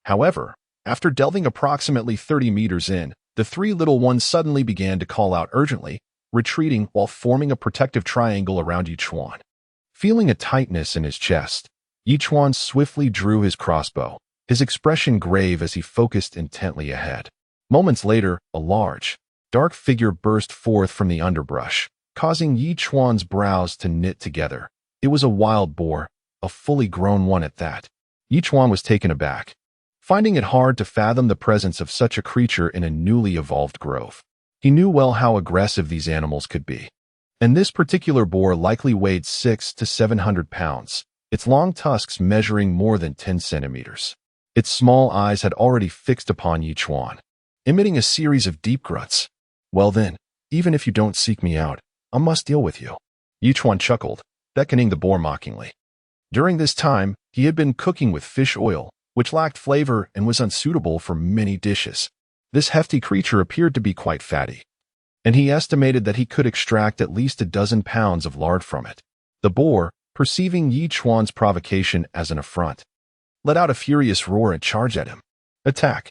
Speaker 1: However, after delving approximately 30 meters in, the 3 little ones suddenly began to call out urgently, retreating while forming a protective triangle around Chuan. Feeling a tightness in his chest, Chuan swiftly drew his crossbow, his expression grave as he focused intently ahead. Moments later, a large, dark figure burst forth from the underbrush, causing Chuan's brows to knit together. It was a wild boar, a fully grown one at that. Chuan was taken aback, finding it hard to fathom the presence of such a creature in a newly evolved grove. He knew well how aggressive these animals could be, and this particular boar likely weighed 600 to 700 pounds, its long tusks measuring more than 10 centimeters. Its small eyes had already fixed upon Chuan, emitting a series of deep grunts. "Well then, even if you don't seek me out, I must deal with you." Chuan chuckled, beckoning the boar mockingly. During this time, he had been cooking with fish oil, which lacked flavor and was unsuitable for many dishes. This hefty creature appeared to be quite fatty, and he estimated that he could extract at least a dozen pounds of lard from it. The boar, perceiving Chuan's provocation as an affront, let out a furious roar and charged at him. "Attack!"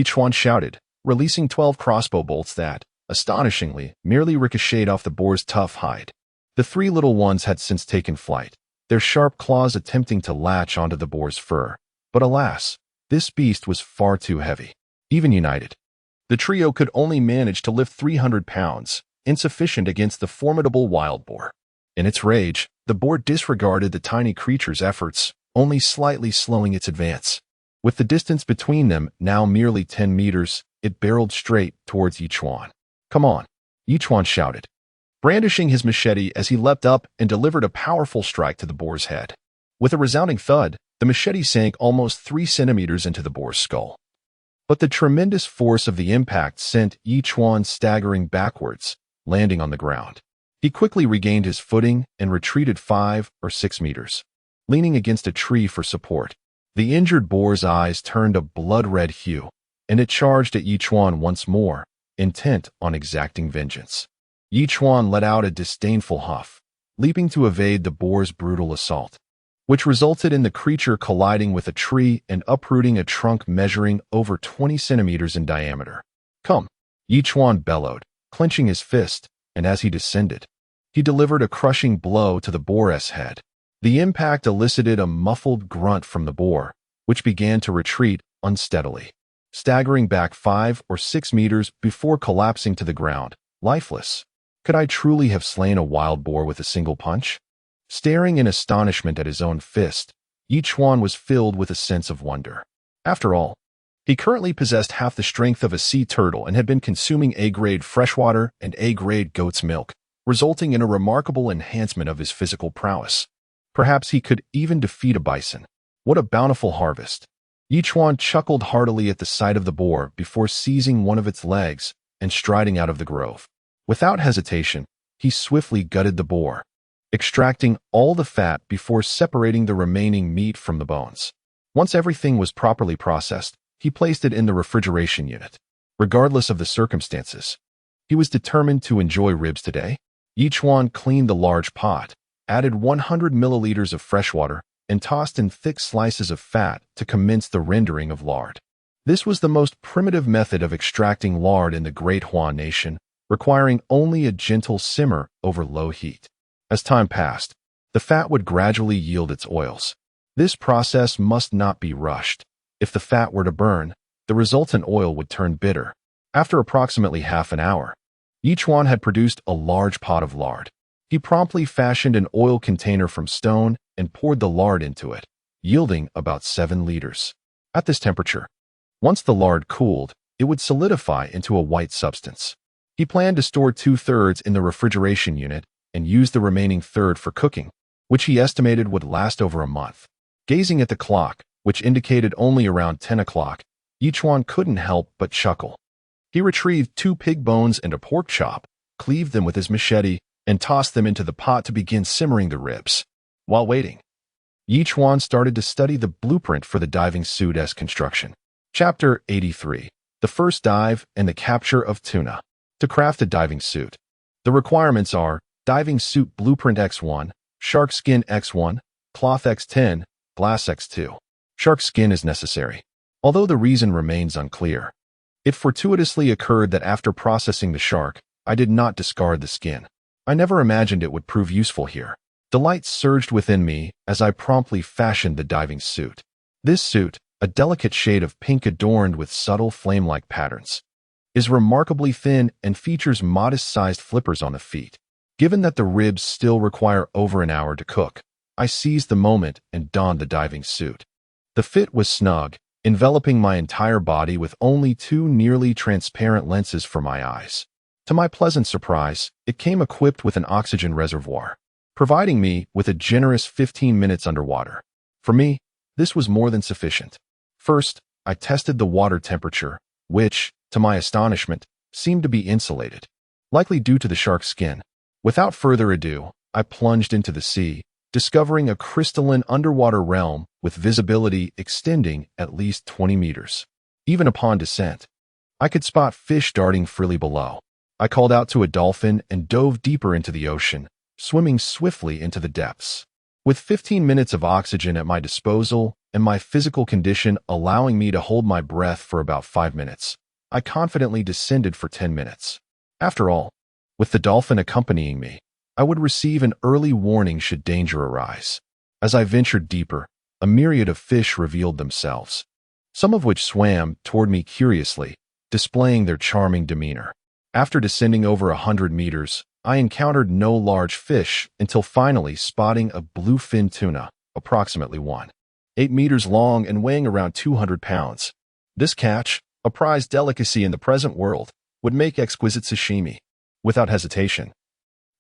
Speaker 1: Chuan shouted, releasing 12 crossbow bolts that, astonishingly, merely ricocheted off the boar's tough hide. The 3 little ones had since taken flight, their sharp claws attempting to latch onto the boar's fur. But alas, this beast was far too heavy. Even united, the trio could only manage to lift 300 pounds, insufficient against the formidable wild boar. In its rage, the boar disregarded the tiny creature's efforts, only slightly slowing its advance. With the distance between them now merely 10 meters, it barreled straight towards Chuan. "Come on," Chuan shouted, brandishing his machete as he leapt up and delivered a powerful strike to the boar's head. With a resounding thud, the machete sank almost 3 centimeters into the boar's skull. But the tremendous force of the impact sent Chuan staggering backwards, landing on the ground. He quickly regained his footing and retreated 5 or 6 meters, leaning against a tree for support. The injured boar's eyes turned a blood-red hue, and it charged at Chuan once more, intent on exacting vengeance. Chuan let out a disdainful huff, leaping to evade the boar's brutal assault, which resulted in the creature colliding with a tree and uprooting a trunk measuring over 20 centimeters in diameter. "Come!" Chuan bellowed, clenching his fist, and as he descended, he delivered a crushing blow to the boar's head. The impact elicited a muffled grunt from the boar, which began to retreat unsteadily, staggering back 5 or 6 meters before collapsing to the ground, lifeless. Could I truly have slain a wild boar with a single punch? Staring in astonishment at his own fist, Chuan was filled with a sense of wonder. After all, he currently possessed half the strength of a sea turtle and had been consuming A-grade freshwater and A-grade goat's milk, resulting in a remarkable enhancement of his physical prowess. Perhaps he could even defeat a bison. What a bountiful harvest! Chuan chuckled heartily at the sight of the boar before seizing one of its legs and striding out of the grove. Without hesitation, he swiftly gutted the boar, extracting all the fat before separating the remaining meat from the bones. Once everything was properly processed, he placed it in the refrigeration unit. Regardless of the circumstances, he was determined to enjoy ribs today. Chuan cleaned the large pot, added 100 milliliters of fresh water, and tossed in thick slices of fat to commence the rendering of lard. This was the most primitive method of extracting lard in the Great Hua Nation, requiring only a gentle simmer over low heat. As time passed, The fat would gradually yield its oils. This process must not be rushed. If the fat were to burn, the resultant oil would turn bitter. After approximately half an hour, Chuan had produced a large pot of lard. He promptly fashioned an oil container from stone and poured the lard into it, yielding about 7 liters. At this temperature, once the lard cooled, it would solidify into a white substance. He planned to store 2/3 in the refrigeration unit and use the remaining third for cooking, which he estimated would last over a month. Gazing at the clock, which indicated only around 10 o'clock, Chuan couldn't help but chuckle. He retrieved 2 pig bones and a pork chop, cleaved them with his machete, and tossed them into the pot to begin simmering the ribs. While waiting, Chuan started to study the blueprint for the diving suit-esque construction. Chapter 83. The First Dive and the Capture of Tuna. To craft a diving suit, the requirements are diving suit blueprint X1, shark skin X1, cloth X10, glass X2. Shark skin is necessary, although the reason remains unclear. It fortuitously occurred that after processing the shark, I did not discard the skin. I never imagined it would prove useful here. Delight surged within me as I promptly fashioned the diving suit. This suit, a delicate shade of pink adorned with subtle flame-like patterns, is remarkably thin and features modest-sized flippers on the feet. Given that the ribs still require over an hour to cook, I seized the moment and donned the diving suit. The fit was snug, enveloping my entire body with only 2 nearly transparent lenses for my eyes. To my pleasant surprise, it came equipped with an oxygen reservoir, providing me with a generous 15 minutes underwater. For me, this was more than sufficient. First, I tested the water temperature, which, to my astonishment, seemed to be insulated, likely due to the shark's skin. Without further ado, I plunged into the sea, discovering a crystalline underwater realm with visibility extending at least 20 meters. Even upon descent, I could spot fish darting freely below. I called out to a dolphin and dove deeper into the ocean, swimming swiftly into the depths. With 15 minutes of oxygen at my disposal and my physical condition allowing me to hold my breath for about 5 minutes, I confidently descended for 10 minutes. After all, with the dolphin accompanying me, I would receive an early warning should danger arise. As I ventured deeper, a myriad of fish revealed themselves, some of which swam toward me curiously, displaying their charming demeanor. After descending over 100 meters, I encountered no large fish until finally spotting a bluefin tuna, approximately 1.8 meters long and weighing around 200 pounds. This catch, a prized delicacy in the present world, would make exquisite sashimi. Without hesitation,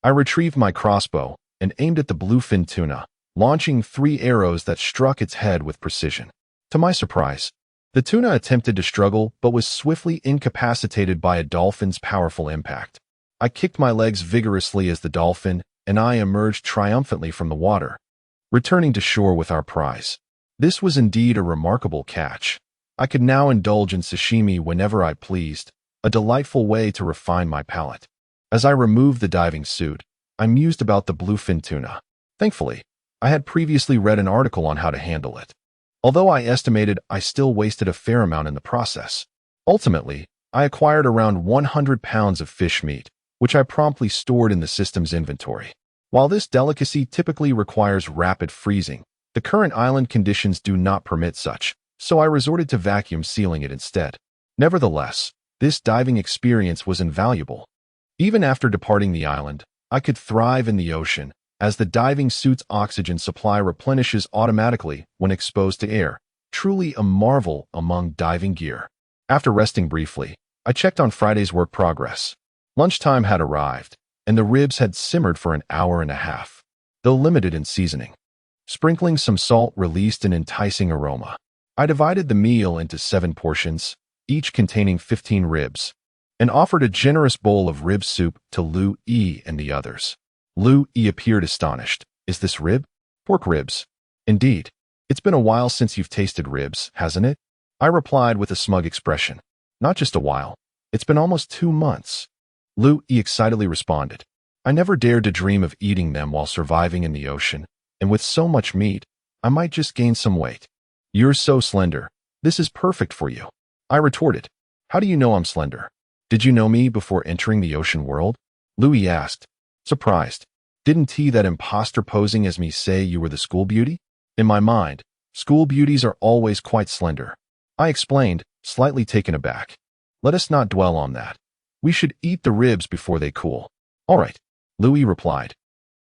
Speaker 1: I retrieved my crossbow and aimed at the bluefin tuna, launching 3 arrows that struck its head with precision. To my surprise, the tuna attempted to struggle but was swiftly incapacitated by a dolphin's powerful impact. I kicked my legs vigorously as the dolphin and I emerged triumphantly from the water, returning to shore with our prize. This was indeed a remarkable catch. I could now indulge in sashimi whenever I pleased, a delightful way to refine my palate. As I removed the diving suit, I mused about the bluefin tuna. Thankfully, I had previously read an article on how to handle it, although I estimated I still wasted a fair amount in the process. Ultimately, I acquired around 100 pounds of fish meat, which I promptly stored in the system's inventory. While this delicacy typically requires rapid freezing, the current island conditions do not permit such, so I resorted to vacuum sealing it instead. Nevertheless, this diving experience was invaluable. Even after departing the island, I could thrive in the ocean, as the diving suit's oxygen supply replenishes automatically when exposed to air, truly a marvel among diving gear. After resting briefly, I checked on Friday's work progress. Lunchtime had arrived, and the ribs had simmered for an hour and a half, though limited in seasoning. Sprinkling some salt released an enticing aroma. I divided the meal into 7 portions, each containing 15 ribs, and offered a generous bowl of rib soup to Lu E and the others. Lu E appeared astonished. Is this rib? Pork ribs. Indeed. It's been a while since you've tasted ribs, hasn't it? I replied with a smug expression. Not just a while. It's been almost 2 months. Lu E excitedly responded. I never dared to dream of eating them while surviving in the ocean, and with so much meat, I might just gain some weight. You're so slender. This is perfect for you. I retorted. How do you know I'm slender? Did you know me before entering the ocean world? Louis asked, surprised. Didn't that imposter posing as me say you were the school beauty? In my mind, school beauties are always quite slender. I explained, slightly taken aback. Let us not dwell on that. We should eat the ribs before they cool. All right, Louis replied.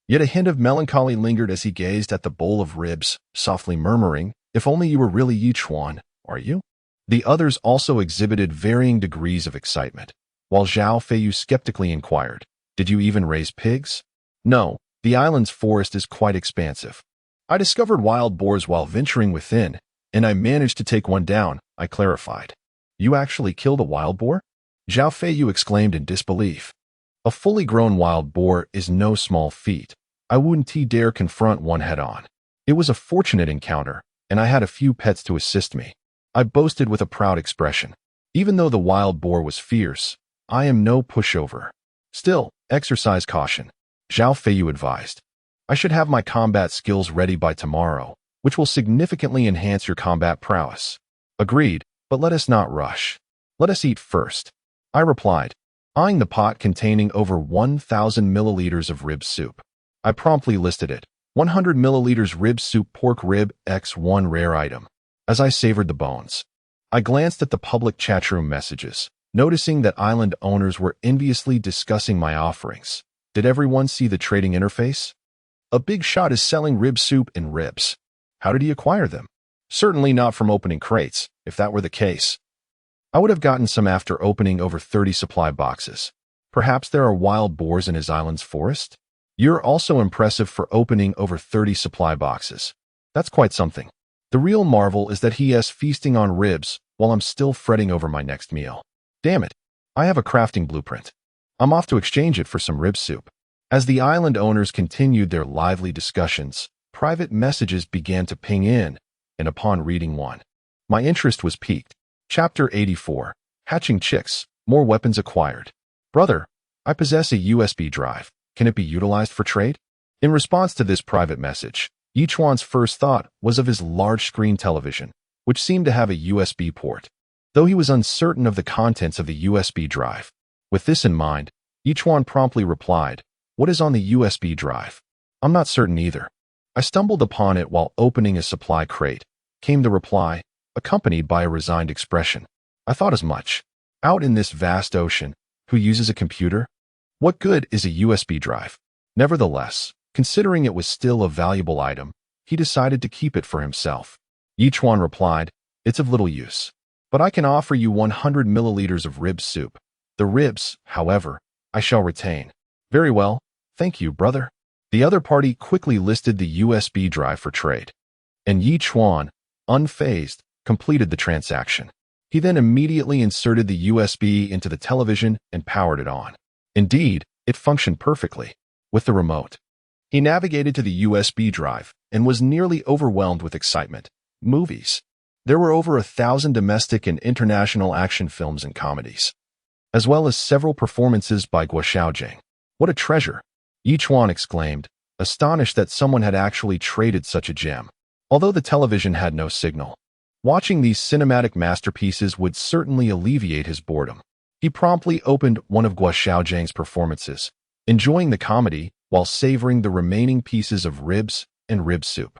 Speaker 1: Yet a hint of melancholy lingered as he gazed at the bowl of ribs, softly murmuring, if only you were really Yi Chuan, are you? The others also exhibited varying degrees of excitement, while Zhao Feiyu skeptically inquired, did you even raise pigs? No, the island's forest is quite expansive. I discovered wild boars while venturing within, and I managed to take one down, I clarified. You actually killed a wild boar? Zhao Feiyu exclaimed in disbelief. A fully grown wild boar is no small feat. I wouldn't dare confront one head-on. It was a fortunate encounter, and I had a few pets to assist me. I boasted with a proud expression. Even though the wild boar was fierce, I am no pushover. Still, exercise caution, Zhao Feiyu advised. I should have my combat skills ready by tomorrow, which will significantly enhance your combat prowess. Agreed, but let us not rush. Let us eat first, I replied, eyeing the pot containing over 1,000 milliliters of rib soup. I promptly listed it, 100 milliliters rib soup pork rib X1 rare item. As I savored the bones, I glanced at the public chatroom messages, noticing that island owners were enviously discussing my offerings. Did everyone see the trading interface? A big shot is selling rib soup and ribs. How did he acquire them? Certainly not from opening crates. If that were the case, I would have gotten some after opening over 30 supply boxes. Perhaps there are wild boars in his island's forest? You're also impressive for opening over 30 supply boxes. That's quite something. The real marvel is that he is feasting on ribs while I'm still fretting over my next meal. Damn it, I have a crafting blueprint. I'm off to exchange it for some rib soup. As the island owners continued their lively discussions, private messages began to ping in, and upon reading one, my interest was piqued. Chapter 84, Hatching Chicks, More Weapons Acquired. Brother, I possess a USB drive. Can it be utilized for trade? In response to this private message, Yi Chuan's first thought was of his large-screen television, which seemed to have a USB port, though he was uncertain of the contents of the USB drive. With this in mind, Yi Chuan promptly replied, what is on the USB drive? I'm not certain either. I stumbled upon it while opening a supply crate, came the reply, accompanied by a resigned expression. I thought as much. Out in this vast ocean, who uses a computer? What good is a USB drive? Nevertheless, considering it was still a valuable item, he decided to keep it for himself. Yi Chuan replied, it's of little use, but I can offer you 100 milliliters of rib soup. The ribs, however, I shall retain. Very well, thank you, brother. The other party quickly listed the USB drive for trade, and Yi Chuan, unfazed, completed the transaction. He then immediately inserted the USB into the television and powered it on. Indeed, it functioned perfectly. With the remote, he navigated to the USB drive and was nearly overwhelmed with excitement. Movies. There were over 1,000 domestic and international action films and comedies, as well as several performances by Guo Xiaojing. What a treasure! Yi Chuan exclaimed, astonished that someone had actually traded such a gem. Although the television had no signal, watching these cinematic masterpieces would certainly alleviate his boredom. He promptly opened one of Guo Xiaojing's performances, enjoying the comedy while savoring the remaining pieces of ribs and rib soup,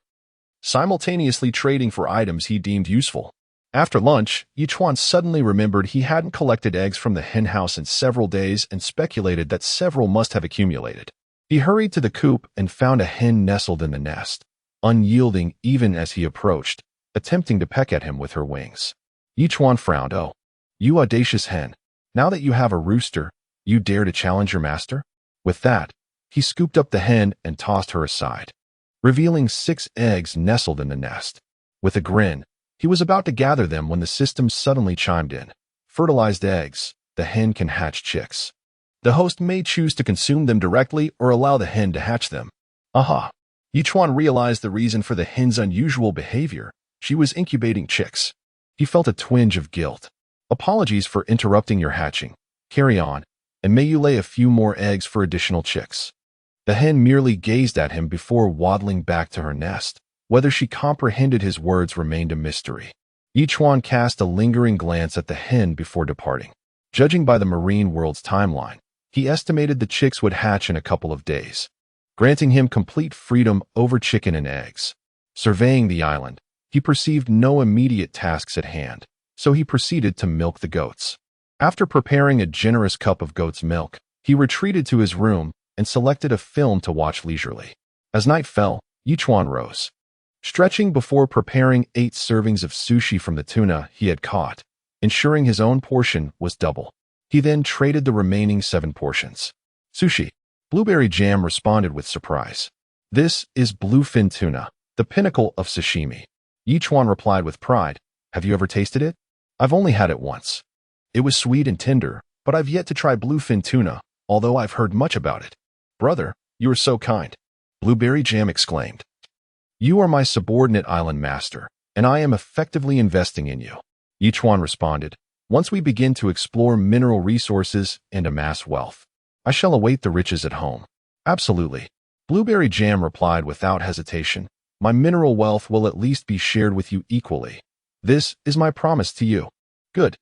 Speaker 1: simultaneously trading for items he deemed useful. After lunch, Yi Chuan suddenly remembered he hadn't collected eggs from the hen house in several days and speculated that several must have accumulated. He hurried to the coop and found a hen nestled in the nest, unyielding even as he approached, attempting to peck at him with her wings. Yi Chuan frowned. Oh, you audacious hen. Now that you have a rooster, you dare to challenge your master? With that, he scooped up the hen and tossed her aside, revealing 6 eggs nestled in the nest. With a grin, he was about to gather them when the system suddenly chimed in. Fertilized eggs. The hen can hatch chicks. The host may choose to consume them directly or allow the hen to hatch them. Aha! Yi Chuan realized the reason for the hen's unusual behavior. She was incubating chicks. He felt a twinge of guilt. Apologies for interrupting your hatching. Carry on, and may you lay a few more eggs for additional chicks. The hen merely gazed at him before waddling back to her nest. Whether she comprehended his words remained a mystery. Yi Chuan cast a lingering glance at the hen before departing. Judging by the marine world's timeline, he estimated the chicks would hatch in a couple of days. granting him complete freedom over chicken and eggs. Surveying the island, he perceived no immediate tasks at hand, so he proceeded to milk the goats. After preparing a generous cup of goat's milk, he retreated to his room and selected a film to watch leisurely. As night fell, Chuan rose, stretching before preparing 8 servings of sushi from the tuna he had caught, ensuring his own portion was double. He then traded the remaining 7 portions. Sushi. Blueberry Jam responded with surprise. This is bluefin tuna, the pinnacle of sashimi. Chuan replied with pride. Have you ever tasted it? I've only had it once. It was sweet and tender, but I've yet to try bluefin tuna, although I've heard much about it. Brother, you are so kind. Blueberry Jam exclaimed. You are my subordinate island master, and I am effectively investing in you. Chuan responded. Once we begin to explore mineral resources and amass wealth, I shall await the riches at home. Absolutely. Blueberry Jam replied without hesitation. My mineral wealth will at least be shared with you equally. This is my promise to you. Good.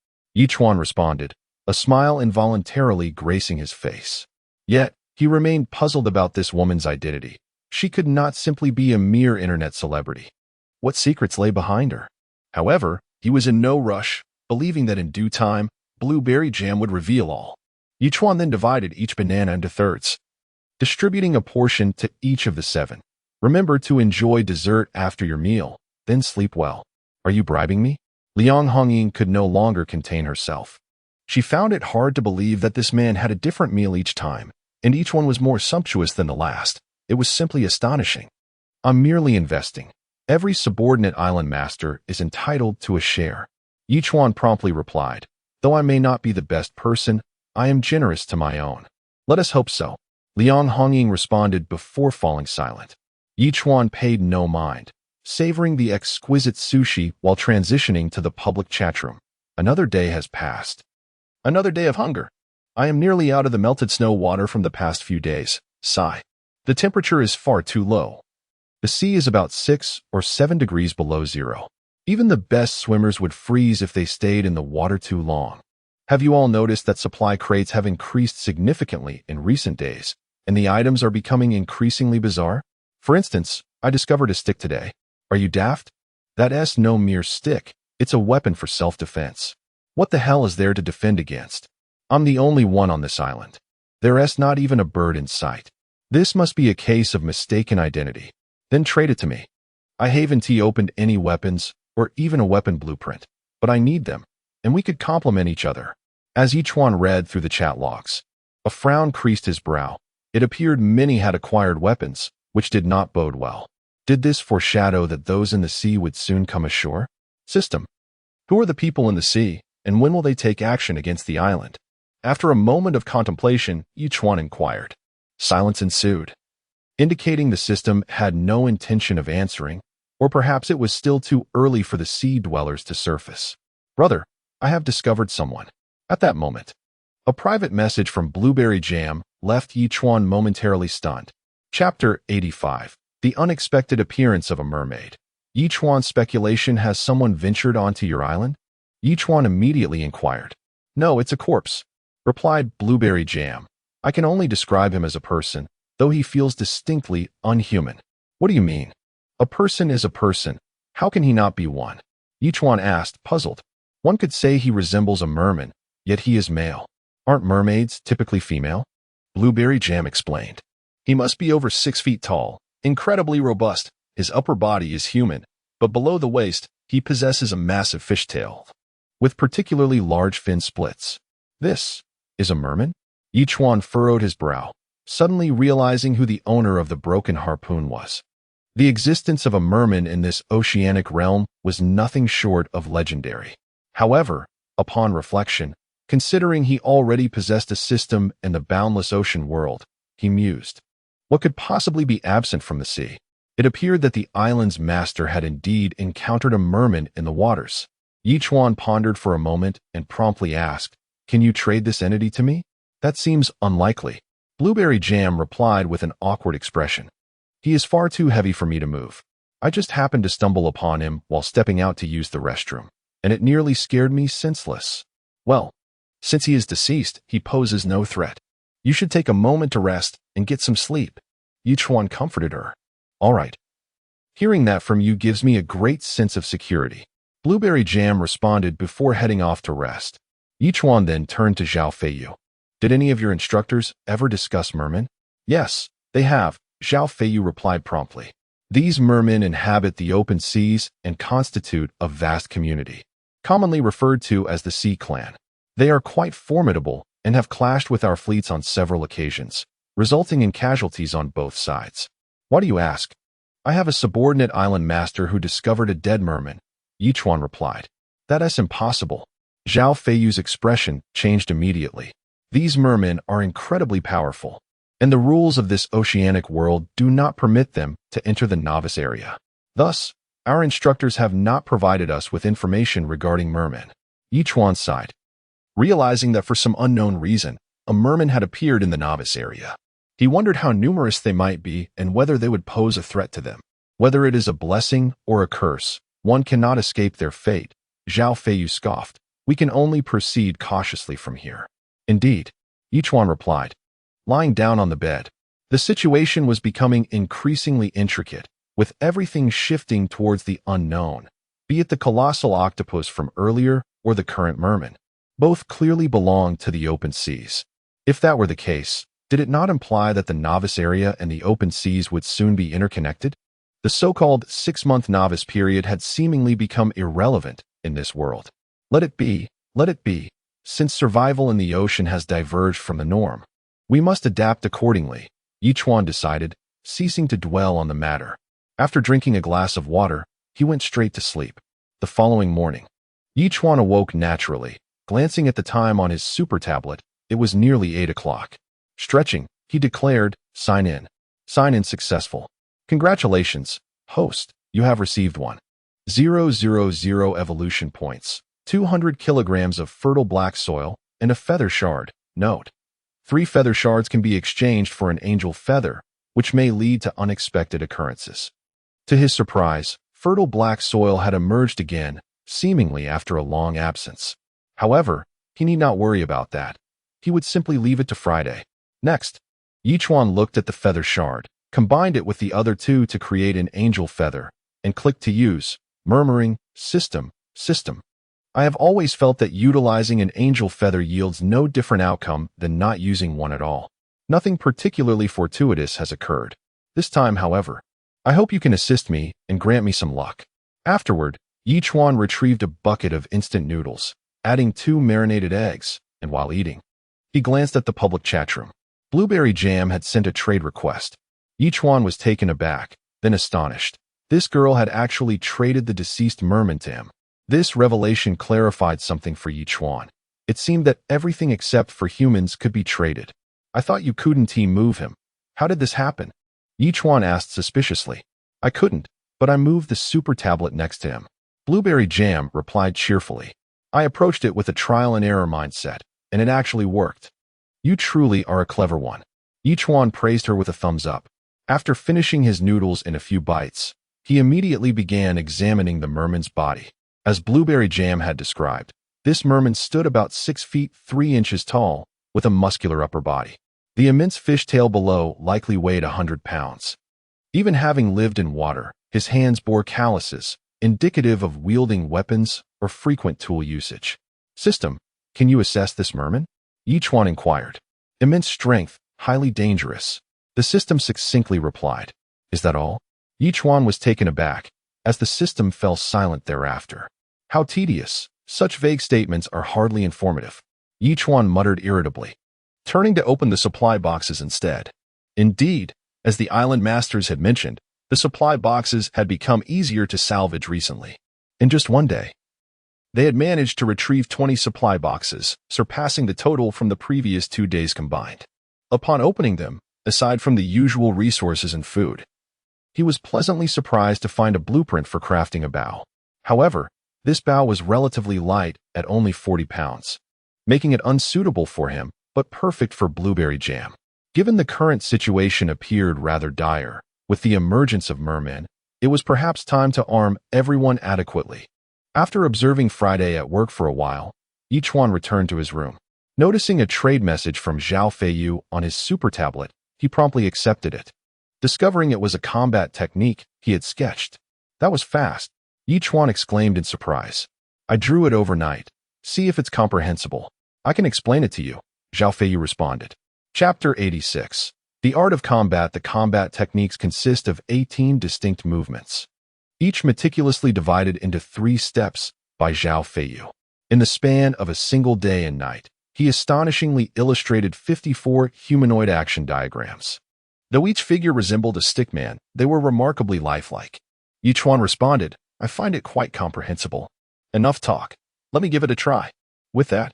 Speaker 1: Chuan responded, a smile involuntarily gracing his face. Yet, he remained puzzled about this woman's identity. She could not simply be a mere internet celebrity. What secrets lay behind her? However, he was in no rush, believing that in due time, Blueberry Jam would reveal all. Chuan then divided each banana into thirds, distributing a portion to each of the 7. Remember to enjoy dessert after your meal, then sleep well. Are you bribing me? Liang Hongying could no longer contain herself. She found it hard to believe that this man had a different meal each time, and each one was more sumptuous than the last. It was simply astonishing. I'm merely investing. Every subordinate island master is entitled to a share. Chuan promptly replied, though I may not be the best person, I am generous to my own. Let us hope so. Liang Hongying responded before falling silent. Chuan paid no mind, savoring the exquisite sushi while transitioning to the public chatroom. Another day has passed. Another day of hunger. I am nearly out of the melted snow water from the past few days. Sigh. The temperature is far too low. The sea is about 6 or 7 degrees below zero. Even the best swimmers would freeze if they stayed in the water too long. Have you all noticed that supply crates have increased significantly in recent days, and the items are becoming increasingly bizarre? For instance, I discovered a stick today. Are you daft? That's no mere stick. It's a weapon for self-defense. What the hell is there to defend against? I'm the only one on this island. There's not even a bird in sight. This must be a case of mistaken identity. Then trade it to me. I haven't opened any weapons, or even a weapon blueprint, but I need them, and we could complement each other. As Chuan read through the chat logs, a frown creased his brow. It appeared many had acquired weapons, which did not bode well. Did this foreshadow that those in the sea would soon come ashore? System. Who are the people in the sea, and when will they take action against the island? After a moment of contemplation, Chuan inquired. Silence ensued, indicating the system had no intention of answering, or perhaps it was still too early for the sea dwellers to surface. Brother, I have discovered someone. At that moment, a private message from Blueberry Jam left Chuan momentarily stunned. Chapter 85. The unexpected appearance of a mermaid. Chuan's speculation, has someone ventured onto your island? Chuan immediately inquired. No, it's a corpse, replied Blueberry Jam. I can only describe him as a person, though he feels distinctly unhuman. What do you mean? A person is a person. How can he not be one? Chuan asked, puzzled. One could say he resembles a merman, yet he is male. Aren't mermaids typically female? Blueberry Jam explained. He must be over 6 feet tall, incredibly robust. His upper body is human, but below the waist, he possesses a massive fishtail, with particularly large fin splits. This is a merman? Chuan furrowed his brow, suddenly realizing who the owner of the broken harpoon was. The existence of a merman in this oceanic realm was nothing short of legendary. However, upon reflection, considering he already possessed a system in the boundless ocean world, he mused. What could possibly be absent from the sea? It appeared that the island's master had indeed encountered a merman in the waters. Chuan pondered for a moment and promptly asked, Can you trade this entity to me? That seems unlikely. Blueberry Jam replied with an awkward expression. He is far too heavy for me to move. I just happened to stumble upon him while stepping out to use the restroom, and it nearly scared me senseless. Well, since he is deceased, he poses no threat. You should take a moment to rest and get some sleep. Chuan comforted her. All right. Hearing that from you gives me a great sense of security. Blueberry Jam responded before heading off to rest. Chuan then turned to Zhao Feiyu. Did any of your instructors ever discuss mermen? Yes, they have, Zhao Feiyu replied promptly. These mermen inhabit the open seas and constitute a vast community, commonly referred to as the Sea Clan. They are quite formidable and have clashed with our fleets on several occasions, resulting in casualties on both sides. Why do you ask? I have a subordinate island master who discovered a dead merman, Chuan replied. That is impossible. Zhao Feiyu's expression changed immediately. These mermen are incredibly powerful, and the rules of this oceanic world do not permit them to enter the novice area. Thus, our instructors have not provided us with information regarding mermen. Chuan sighed, realizing that for some unknown reason, a merman had appeared in the novice area. He wondered how numerous they might be and whether they would pose a threat to them. Whether it is a blessing or a curse, one cannot escape their fate, Zhao Feiyu scoffed. We can only proceed cautiously from here. Indeed, Chuan replied, lying down on the bed. The situation was becoming increasingly intricate, with everything shifting towards the unknown, be it the colossal octopus from earlier or the current merman. Both clearly belonged to the open seas. If that were the case, did it not imply that the novice area and the open seas would soon be interconnected? The so-called 6-month novice period had seemingly become irrelevant in this world. Let it be, since survival in the ocean has diverged from the norm. We must adapt accordingly, Chuan decided, ceasing to dwell on the matter. After drinking a glass of water, he went straight to sleep. The following morning, Chuan awoke naturally. Glancing at the time on his super tablet, it was nearly 8 o'clock. Stretching, he declared, Sign in successful. Congratulations, host, you have received 1,000 evolution points, 200 kilograms of fertile black soil, and a feather shard. Note: 3 feather shards can be exchanged for an angel feather, which may lead to unexpected occurrences. To his surprise, fertile black soil had emerged again, seemingly after a long absence. However, he need not worry about that. He would simply leave it to Friday. Next, Chuan looked at the feather shard, combined it with the other 2 to create an angel feather, and clicked to use, murmuring, System. I have always felt that utilizing an angel feather yields no different outcome than not using one at all. Nothing particularly fortuitous has occurred. This time, however, I hope you can assist me and grant me some luck. Afterward, Chuan retrieved a bucket of instant noodles, adding 2 marinated eggs, and while eating, he glanced at the public chat room. Blueberry Jam had sent a trade request. Chuan was taken aback, then astonished. This girl had actually traded the deceased merman to him. This revelation clarified something for Chuan. It seemed that everything except for humans could be traded. I thought you couldn't move him. How did this happen? Chuan asked suspiciously. I couldn't, but I moved the super tablet next to him. Blueberry Jam replied cheerfully. I approached it with a trial and error mindset, and it actually worked. You truly are a clever one. Chuan praised her with a thumbs up. After finishing his noodles in a few bites, he immediately began examining the merman's body. As Blueberry Jam had described, this merman stood about 6 feet 3 inches tall, with a muscular upper body. The immense fishtail below likely weighed 100 pounds. Even having lived in water, his hands bore calluses, indicative of wielding weapons or frequent tool usage. System, can you assess this merman? Chuan inquired. Immense strength, highly dangerous. The system succinctly replied. Is that all? Chuan was taken aback, as the system fell silent thereafter. How tedious. Such vague statements are hardly informative. Chuan muttered irritably, turning to open the supply boxes instead. Indeed, as the island masters had mentioned, the supply boxes had become easier to salvage recently. In just one day, they had managed to retrieve 20 supply boxes, surpassing the total from the previous 2 days combined. Upon opening them, aside from the usual resources and food, he was pleasantly surprised to find a blueprint for crafting a bow. However, this bow was relatively light at only 40 pounds, making it unsuitable for him, but perfect for Blueberry Jam. Given the current situation appeared rather dire, with the emergence of mermen, it was perhaps time to arm everyone adequately. After observing Friday at work for a while, Chuan returned to his room. Noticing a trade message from Zhao Feiyu on his super tablet, he promptly accepted it. discovering it was a combat technique he had sketched. That was fast, Yi Chuan exclaimed in surprise. I drew it overnight. See if it's comprehensible. I can explain it to you, Zhao Feiyu responded. Chapter 86. The Art of Combat. The combat techniques consist of 18 distinct movements, each meticulously divided into 3 steps by Zhao Feiyu. In the span of a single day and night, he astonishingly illustrated 54 humanoid action diagrams. Though each figure resembled a stickman, they were remarkably lifelike. Yi Chuan responded, I find it quite comprehensible. Enough talk. Let me give it a try. With that,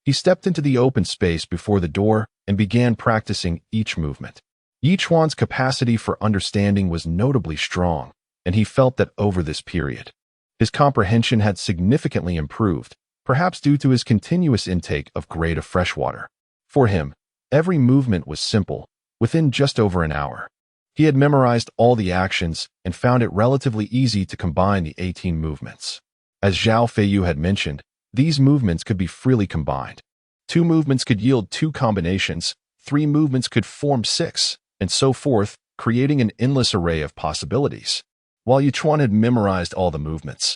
Speaker 1: he stepped into the open space before the door and began practicing each movement. Yi Chuan's capacity for understanding was notably strong, and he felt that over this period, his comprehension had significantly improved, perhaps due to his continuous intake of grade of fresh water. For him, every movement was simple. Within just over an hour, he had memorized all the actions and found it relatively easy to combine the 18 movements. As Zhao Feiyu had mentioned, these movements could be freely combined. 2 movements could yield 2 combinations, 3 movements could form 6, and so forth, creating an endless array of possibilities. While Yi Chuan had memorized all the movements,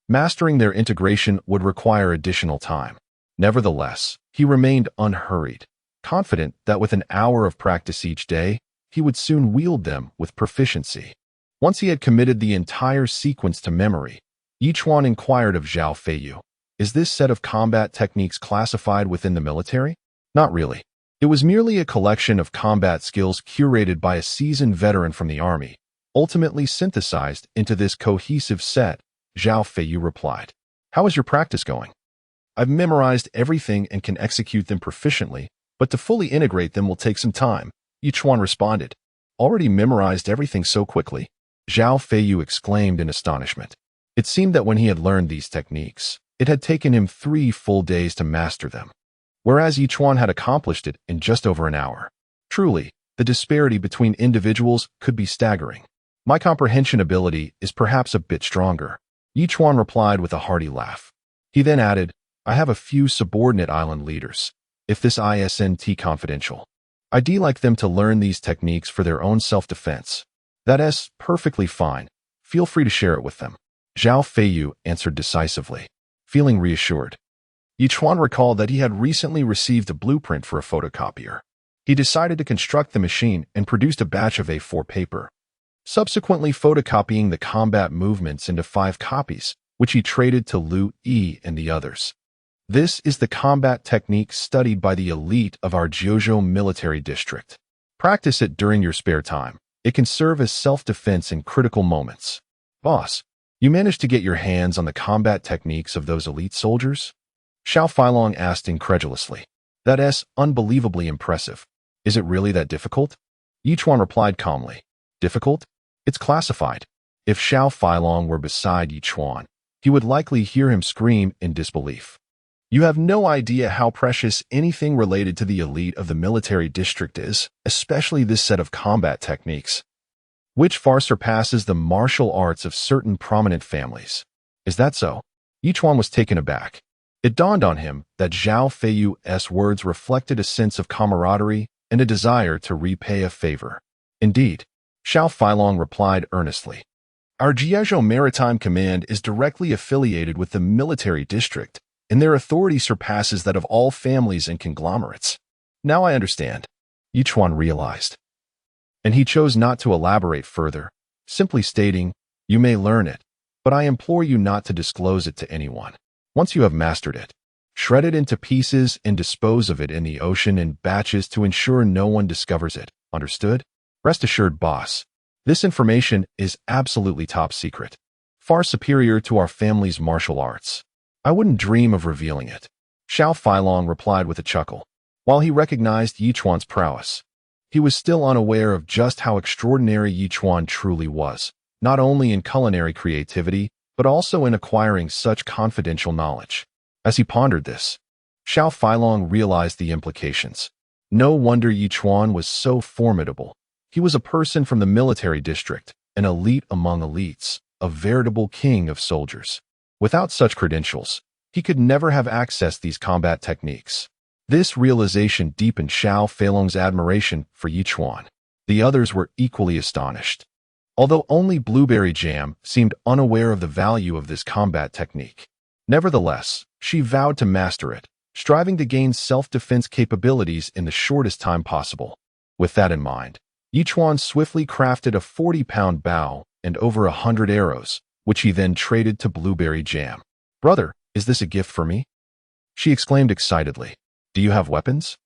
Speaker 1: mastering their integration would require additional time. Nevertheless, he remained unhurried, confident that with an hour of practice each day, he would soon wield them with proficiency. Once he had committed the entire sequence to memory, Yi Chuan inquired of Zhao Feiyu, is this set of combat techniques classified within the military? Not really. It was merely a collection of combat skills curated by a seasoned veteran from the army, ultimately synthesized into this cohesive set, Zhao Feiyu replied. How is your practice going? I've memorized everything and can execute them proficiently, but to fully integrate them will take some time, Yi Chuan responded. Already memorized everything so quickly? Zhao Feiyu exclaimed in astonishment. It seemed that when he had learned these techniques, it had taken him 3 full days to master them, whereas Yi Chuan had accomplished it in just over an hour. Truly, the disparity between individuals could be staggering. My comprehension ability is perhaps a bit stronger, Yi Chuan replied with a hearty laugh. He then added, I have a few subordinate island leaders. If this isn't confidential, I'd like them to learn these techniques for their own self-defense. That's perfectly fine. Feel free to share it with them. Zhao Feiyu answered decisively. Feeling reassured, Yi Chuan recalled that he had recently received a blueprint for a photocopier. He decided to construct the machine and produced a batch of A4 paper, subsequently photocopying the combat movements into 5 copies, which he traded to Lu Yi and the others. This is the combat technique studied by the elite of our Jiuzhou military district. Practice it during your spare time. It can serve as self-defense in critical moments. Boss, you managed to get your hands on the combat techniques of those elite soldiers? Xiao Feilong asked incredulously. That's unbelievably impressive. Is it really that difficult? Yi Chuan replied calmly. Difficult? It's classified. If Xiao Feilong were beside Yi Chuan, he would likely hear him scream in disbelief. You have no idea how precious anything related to the elite of the military district is, especially this set of combat techniques, which far surpasses the martial arts of certain prominent families. Is that so? Yi Chuan was taken aback. It dawned on him that Zhao Feiyu's words reflected a sense of camaraderie and a desire to repay a favor. Indeed, Xiao Feilong replied earnestly. Our Jiuzhou Maritime Command is directly affiliated with the military district, and their authority surpasses that of all families and conglomerates. Now I understand, Yi Chuan realized. And he chose not to elaborate further, simply stating, you may learn it, but I implore you not to disclose it to anyone. Once you have mastered it, shred it into pieces and dispose of it in the ocean in batches to ensure no one discovers it. Understood? Rest assured, boss. This information is absolutely top secret, far superior to our family's martial arts. I wouldn't dream of revealing it. Xiao Feilong replied with a chuckle. While he recognized Yi Chuan's prowess, he was still unaware of just how extraordinary Yi Chuan truly was, not only in culinary creativity, but also in acquiring such confidential knowledge. As he pondered this, Xiao Feilong realized the implications. No wonder Yi Chuan was so formidable. He was a person from the military district, an elite among elites, a veritable king of soldiers. Without such credentials, he could never have accessed these combat techniques. This realization deepened Xiao Feilong's admiration for Yi Chuan. The others were equally astonished. Although only Blueberry Jam seemed unaware of the value of this combat technique. Nevertheless, she vowed to master it, striving to gain self-defense capabilities in the shortest time possible. With that in mind, Chuan swiftly crafted a 40-pound bow and over 100 arrows, which he then traded to Blueberry Jam. "Brother, is this a gift for me?" she exclaimed excitedly. "Do you have weapons?"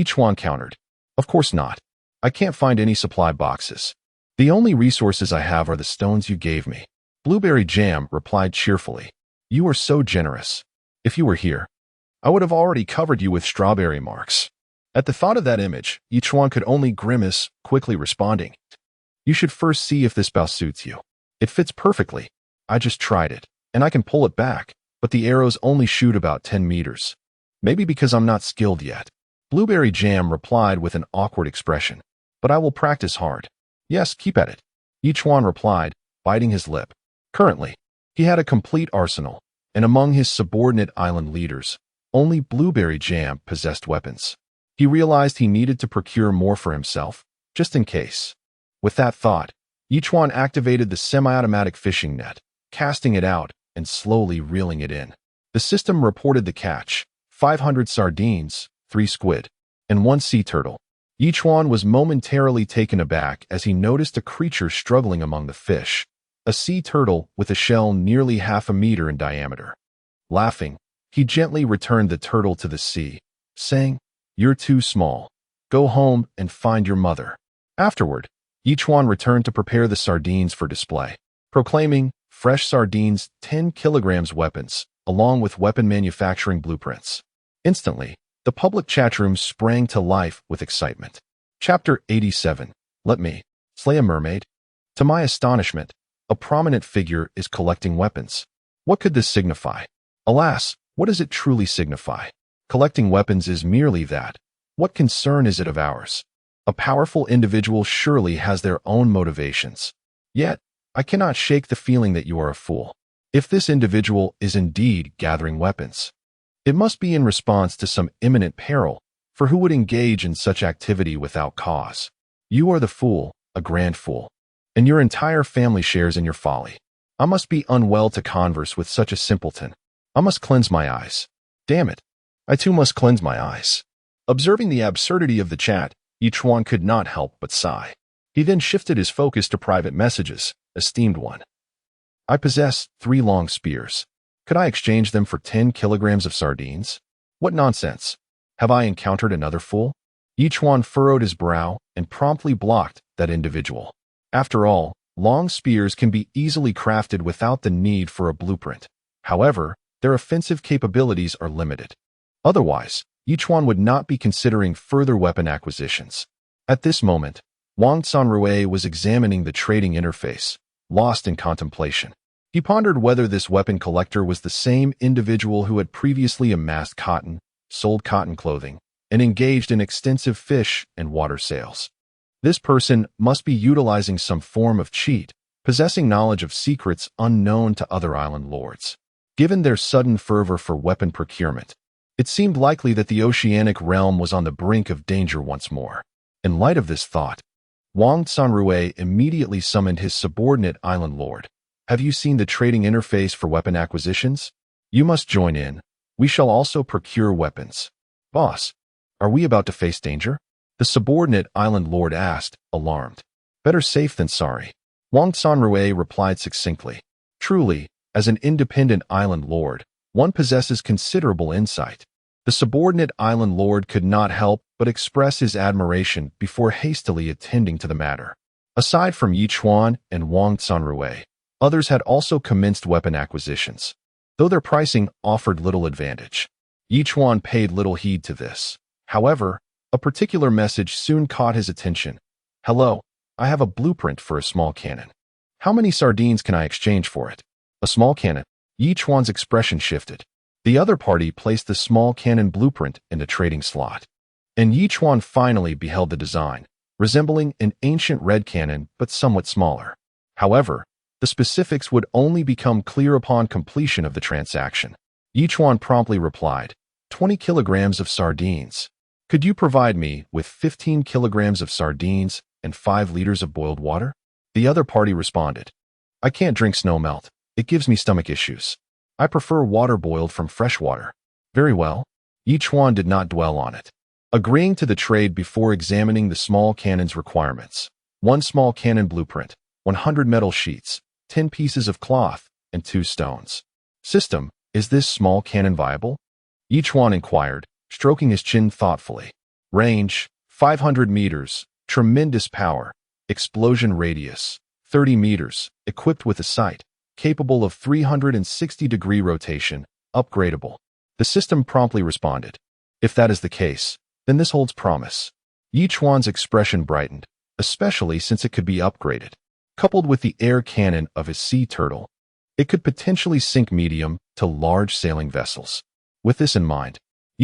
Speaker 1: Chuan countered. "Of course not. I can't find any supply boxes. The only resources I have are the stones you gave me." Blueberry Jam replied cheerfully. "You are so generous. If you were here, I would have already covered you with strawberry marks." At the thought of that image, Chuan could only grimace, quickly responding, "You should first see if this bow suits you. It fits perfectly. I just tried it, and I can pull it back, but the arrows only shoot about 10 meters. Maybe because I'm not skilled yet." Blueberry Jam replied with an awkward expression, "But I will practice hard." "Yes, keep at it," Chuan replied, biting his lip. Currently, he had a complete arsenal, and among his subordinate island leaders, only Blueberry Jam possessed weapons. He realized he needed to procure more for himself, just in case. With that thought, Chuan activated the semi-automatic fishing net, casting it out and slowly reeling it in. The system reported the catch: 500 sardines, 3 squid, and 1 sea turtle. Chuan was momentarily taken aback as he noticed a creature struggling among the fish, a sea turtle with a shell nearly half a meter in diameter. Laughing, he gently returned the turtle to the sea, saying, "You're too small. Go home and find your mother." Afterward, Chuan returned to prepare the sardines for display, proclaiming, "Fresh sardines, 10 kilograms weapons, along with weapon manufacturing blueprints." Instantly, the public chat room sprang to life with excitement. Chapter 87. Let me slay a mermaid. To my astonishment, a prominent figure is collecting weapons. What could this signify? Alas, what does it truly signify? Collecting weapons is merely that. What concern is it of ours? A powerful individual surely has their own motivations. Yet, I cannot shake the feeling that you are a fool. If this individual is indeed gathering weapons, it must be in response to some imminent peril, for who would engage in such activity without cause? You are the fool, a grand fool, and your entire family shares in your folly. I must be unwell to converse with such a simpleton. I must cleanse my eyes. Damn it. I too must cleanse my eyes. Observing the absurdity of the chat, Chuan could not help but sigh. He then shifted his focus to private messages. Esteemed one, I possess 3 long spears. Could I exchange them for 10 kilograms of sardines? What nonsense. Have I encountered another fool? Chuan furrowed his brow and promptly blocked that individual. After all, long spears can be easily crafted without the need for a blueprint. However, their offensive capabilities are limited. Otherwise, Chuan would not be considering further weapon acquisitions. At this moment, Wang Sanrui was examining the trading interface, lost in contemplation. He pondered whether this weapon collector was the same individual who had previously amassed cotton, sold cotton clothing, and engaged in extensive fish and water sales. This person must be utilizing some form of cheat, possessing knowledge of secrets unknown to other island lords. Given their sudden fervor for weapon procurement, it seemed likely that the oceanic realm was on the brink of danger once more. In light of this thought, Wang Sanrui immediately summoned his subordinate island lord. "Have you seen the trading interface for weapon acquisitions? You must join in. We shall also procure weapons." "Boss, are we about to face danger?" the subordinate island lord asked, alarmed. "Better safe than sorry," Wang Sanrui replied succinctly. Truly, as an independent island lord, one possesses considerable insight. The subordinate island lord could not help but express his admiration before hastily attending to the matter. Aside from Chuan and Wang Sanrui, others had also commenced weapon acquisitions, though their pricing offered little advantage. Chuan paid little heed to this. However, a particular message soon caught his attention. "Hello, I have a blueprint for a small cannon. How many sardines can I exchange for it?" A small cannon. Chuan's expression shifted. The other party placed the small cannon blueprint in the trading slot, and Chuan finally beheld the design, resembling an ancient red cannon but somewhat smaller. However, the specifics would only become clear upon completion of the transaction. Chuan promptly replied, 20 kilograms of sardines. Could you provide me with 15 kilograms of sardines and 5 liters of boiled water? The other party responded, I can't drink snow melt. It gives me stomach issues. I prefer water boiled from fresh water. Very well. Chuan did not dwell on it, agreeing to the trade before examining the small cannon's requirements. 1 small cannon blueprint, 100 metal sheets, 10 pieces of cloth, and 2 stones. System, is this small cannon viable? Chuan inquired, stroking his chin thoughtfully. Range, 500 meters, tremendous power, explosion radius, 30 meters, equipped with a sight, capable of 360-degree rotation, upgradable. The system promptly responded. If that is the case, then this holds promise. Chuan's expression brightened, especially since it could be upgraded. Coupled with the air cannon of his sea turtle, it could potentially sink medium to large sailing vessels. With this in mind,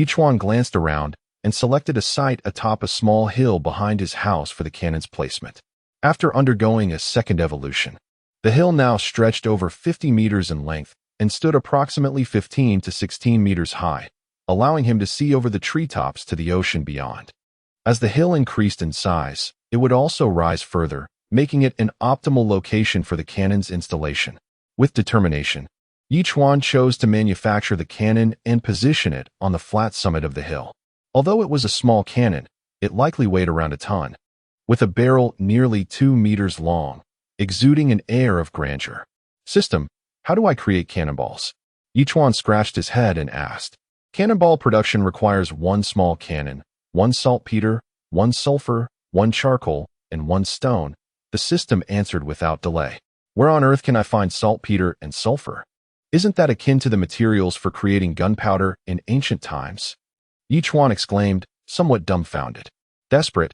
Speaker 1: Chuan glanced around and selected a site atop a small hill behind his house for the cannon's placement. After undergoing a second evolution, the hill now stretched over 50 meters in length and stood approximately 15 to 16 meters high, allowing him to see over the treetops to the ocean beyond. As the hill increased in size, it would also rise further, making it an optimal location for the cannon's installation. With determination, Chuan chose to manufacture the cannon and position it on the flat summit of the hill. Although it was a small cannon, it likely weighed around a ton, with a barrel nearly 2 meters long, exuding an air of grandeur. System, how do I create cannonballs? Chuan scratched his head and asked. Cannonball production requires 1 small cannon, 1 saltpeter, 1 sulfur, 1 charcoal, and 1 stone, the system answered without delay. Where on earth can I find saltpeter and sulfur? Isn't that akin to the materials for creating gunpowder in ancient times? Chuan exclaimed, somewhat dumbfounded. Desperate,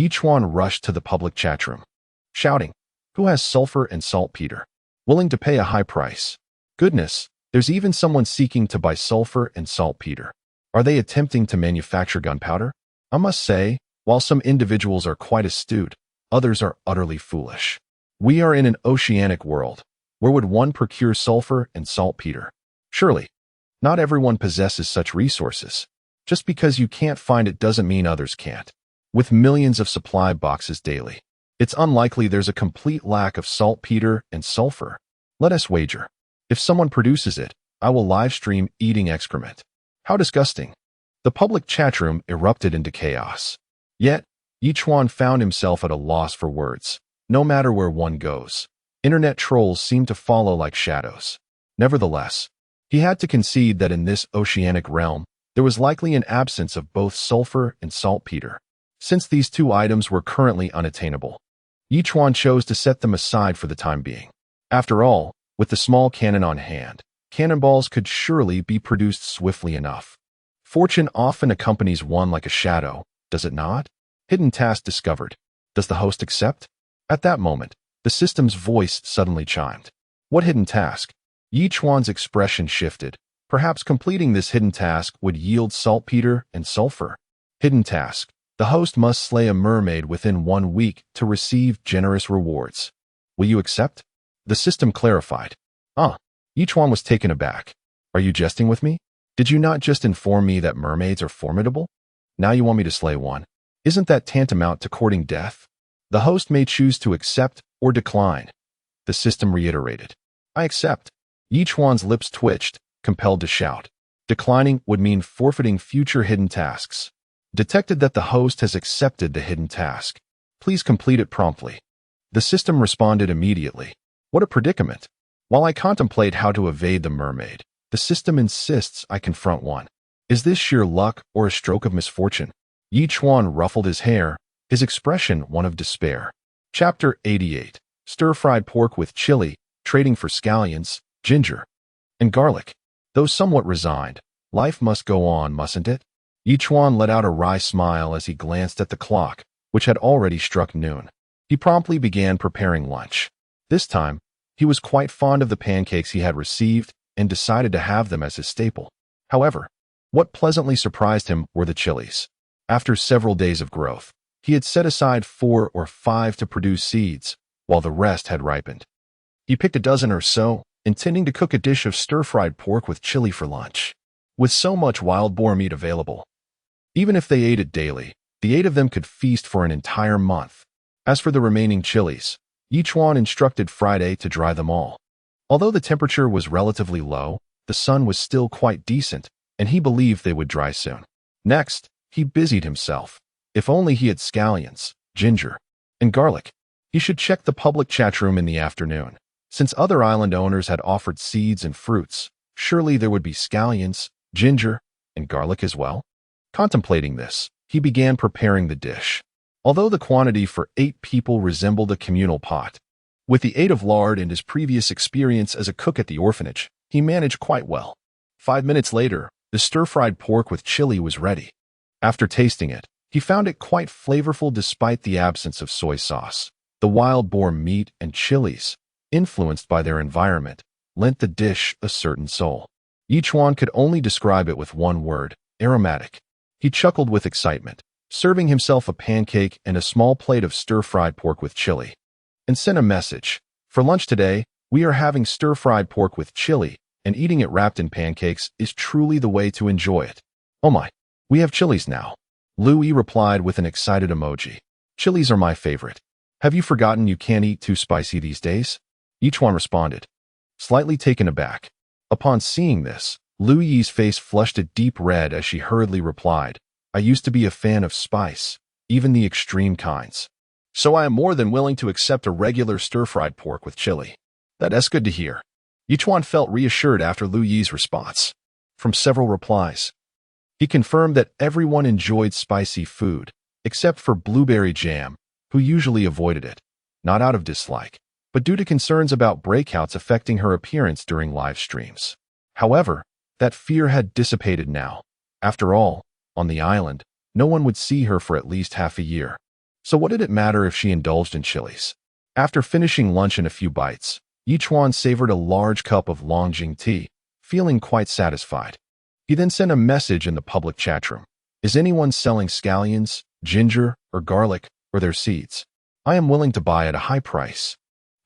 Speaker 1: Chuan rushed to the public chat room, shouting, Who has sulfur and saltpeter? Willing to pay a high price. Goodness, there's even someone seeking to buy sulfur and saltpeter. Are they attempting to manufacture gunpowder? I must say, while some individuals are quite astute, others are utterly foolish. We are in an oceanic world. Where would one procure sulfur and saltpeter? Surely, not everyone possesses such resources. Just because you can't find it doesn't mean others can't. With millions of supply boxes daily, it's unlikely there's a complete lack of saltpeter and sulfur. Let us wager. If someone produces it, I will live stream eating excrement. How disgusting. The public chat room erupted into chaos. Yet, Chuan found himself at a loss for words. No matter where one goes, internet trolls seem to follow like shadows. Nevertheless, he had to concede that in this oceanic realm, there was likely an absence of both sulfur and saltpeter. Since these 2 items were currently unattainable, Chuan chose to set them aside for the time being. After all, with the small cannon on hand, cannonballs could surely be produced swiftly enough. Fortune often accompanies one like a shadow, does it not? Hidden task discovered. Does the host accept? At that moment, the system's voice suddenly chimed. What hidden task? Chuan's expression shifted. Perhaps completing this hidden task would yield saltpeter and sulfur. Hidden task. The host must slay a mermaid within 1 week to receive generous rewards. Will you accept? The system clarified. Chuan was taken aback. Are you jesting with me? Did you not just inform me that mermaids are formidable? Now you want me to slay one? Isn't that tantamount to courting death? The host may choose to accept or decline. The system reiterated. I accept. Chuan's lips twitched, compelled to shout. Declining would mean forfeiting future hidden tasks. Detected that the host has accepted the hidden task. Please complete it promptly. The system responded immediately. What a predicament. While I contemplate how to evade the mermaid, the system insists I confront one. Is this sheer luck or a stroke of misfortune? Chuan ruffled his hair, his expression one of despair. Chapter 88. Stir-fried pork with chili, trading for scallions, ginger, and garlic. Though somewhat resigned, life must go on, mustn't it? Chuan let out a wry smile as he glanced at the clock, which had already struck noon. He promptly began preparing lunch. This time, he was quite fond of the pancakes he had received and decided to have them as his staple. However, what pleasantly surprised him were the chilies. After several days of growth, he had set aside 4 or 5 to produce seeds, while the rest had ripened. He picked a dozen or so, intending to cook a dish of stir-fried pork with chili for lunch. With so much wild boar meat available, even if they ate it daily, the 8 of them could feast for an entire month. As for the remaining chilies, Chuan instructed Friday to dry them all. Although the temperature was relatively low, the sun was still quite decent, and he believed they would dry soon. Next, he busied himself. If only he had scallions, ginger, and garlic. He should check the public chat room in the afternoon. Since other island owners had offered seeds and fruits, surely there would be scallions, ginger, and garlic as well. Contemplating this, he began preparing the dish. Although the quantity for 8 people resembled a communal pot, with the aid of lard and his previous experience as a cook at the orphanage, he managed quite well. 5 minutes later, the stir-fried pork with chili was ready. After tasting it, he found it quite flavorful despite the absence of soy sauce. The wild boar meat and chilies, influenced by their environment, lent the dish a certain soul. Chuan could only describe it with one word: aromatic. He chuckled with excitement, serving himself a pancake and a small plate of stir-fried pork with chili, and sent a message. For lunch today, we are having stir-fried pork with chili, and eating it wrapped in pancakes is truly the way to enjoy it. Oh my, we have chilies now. Louie replied with an excited emoji. Chilies are my favorite. Have you forgotten you can't eat too spicy these days? Chuan responded, slightly taken aback. Upon seeing this, Louie's face flushed a deep red as she hurriedly replied, I used to be a fan of spice, even the extreme kinds. So I am more than willing to accept a regular stir-fried pork with chili. That's good to hear. Chuan felt reassured after Louie's response. From several replies, he confirmed that everyone enjoyed spicy food, except for Blueberry Jam, who usually avoided it, not out of dislike, but due to concerns about breakouts affecting her appearance during live streams. However, that fear had dissipated now. After all, on the island, no one would see her for at least half a year. So what did it matter if she indulged in chilies? After finishing lunch in a few bites, Chuan savored a large cup of Longjing tea, feeling quite satisfied. He then sent a message in the public chat room. Is anyone selling scallions, ginger, or garlic, or their seeds? I am willing to buy at a high price.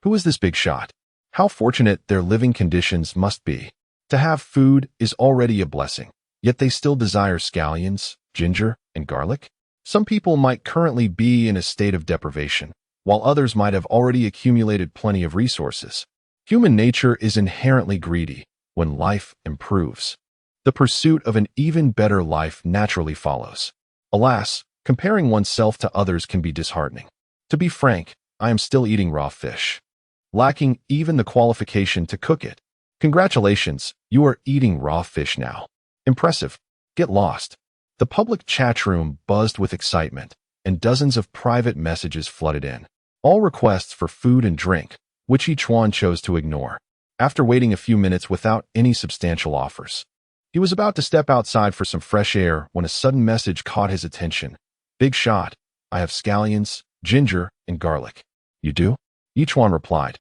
Speaker 1: Who is this big shot? How fortunate their living conditions must be. To have food is already a blessing, yet they still desire scallions, ginger, and garlic? Some people might currently be in a state of deprivation, while others might have already accumulated plenty of resources. Human nature is inherently greedy. When life improves, the pursuit of an even better life naturally follows. Alas, comparing oneself to others can be disheartening. To be frank, I am still eating raw fish, lacking even the qualification to cook it. Congratulations, you are eating raw fish now. Impressive. Get lost. The public chat room buzzed with excitement, and dozens of private messages flooded in. All requests for food and drink, which Chuan chose to ignore. After waiting a few minutes without any substantial offers, he was about to step outside for some fresh air when a sudden message caught his attention. Big shot. I have scallions, ginger, and garlic. You do? Chuan replied,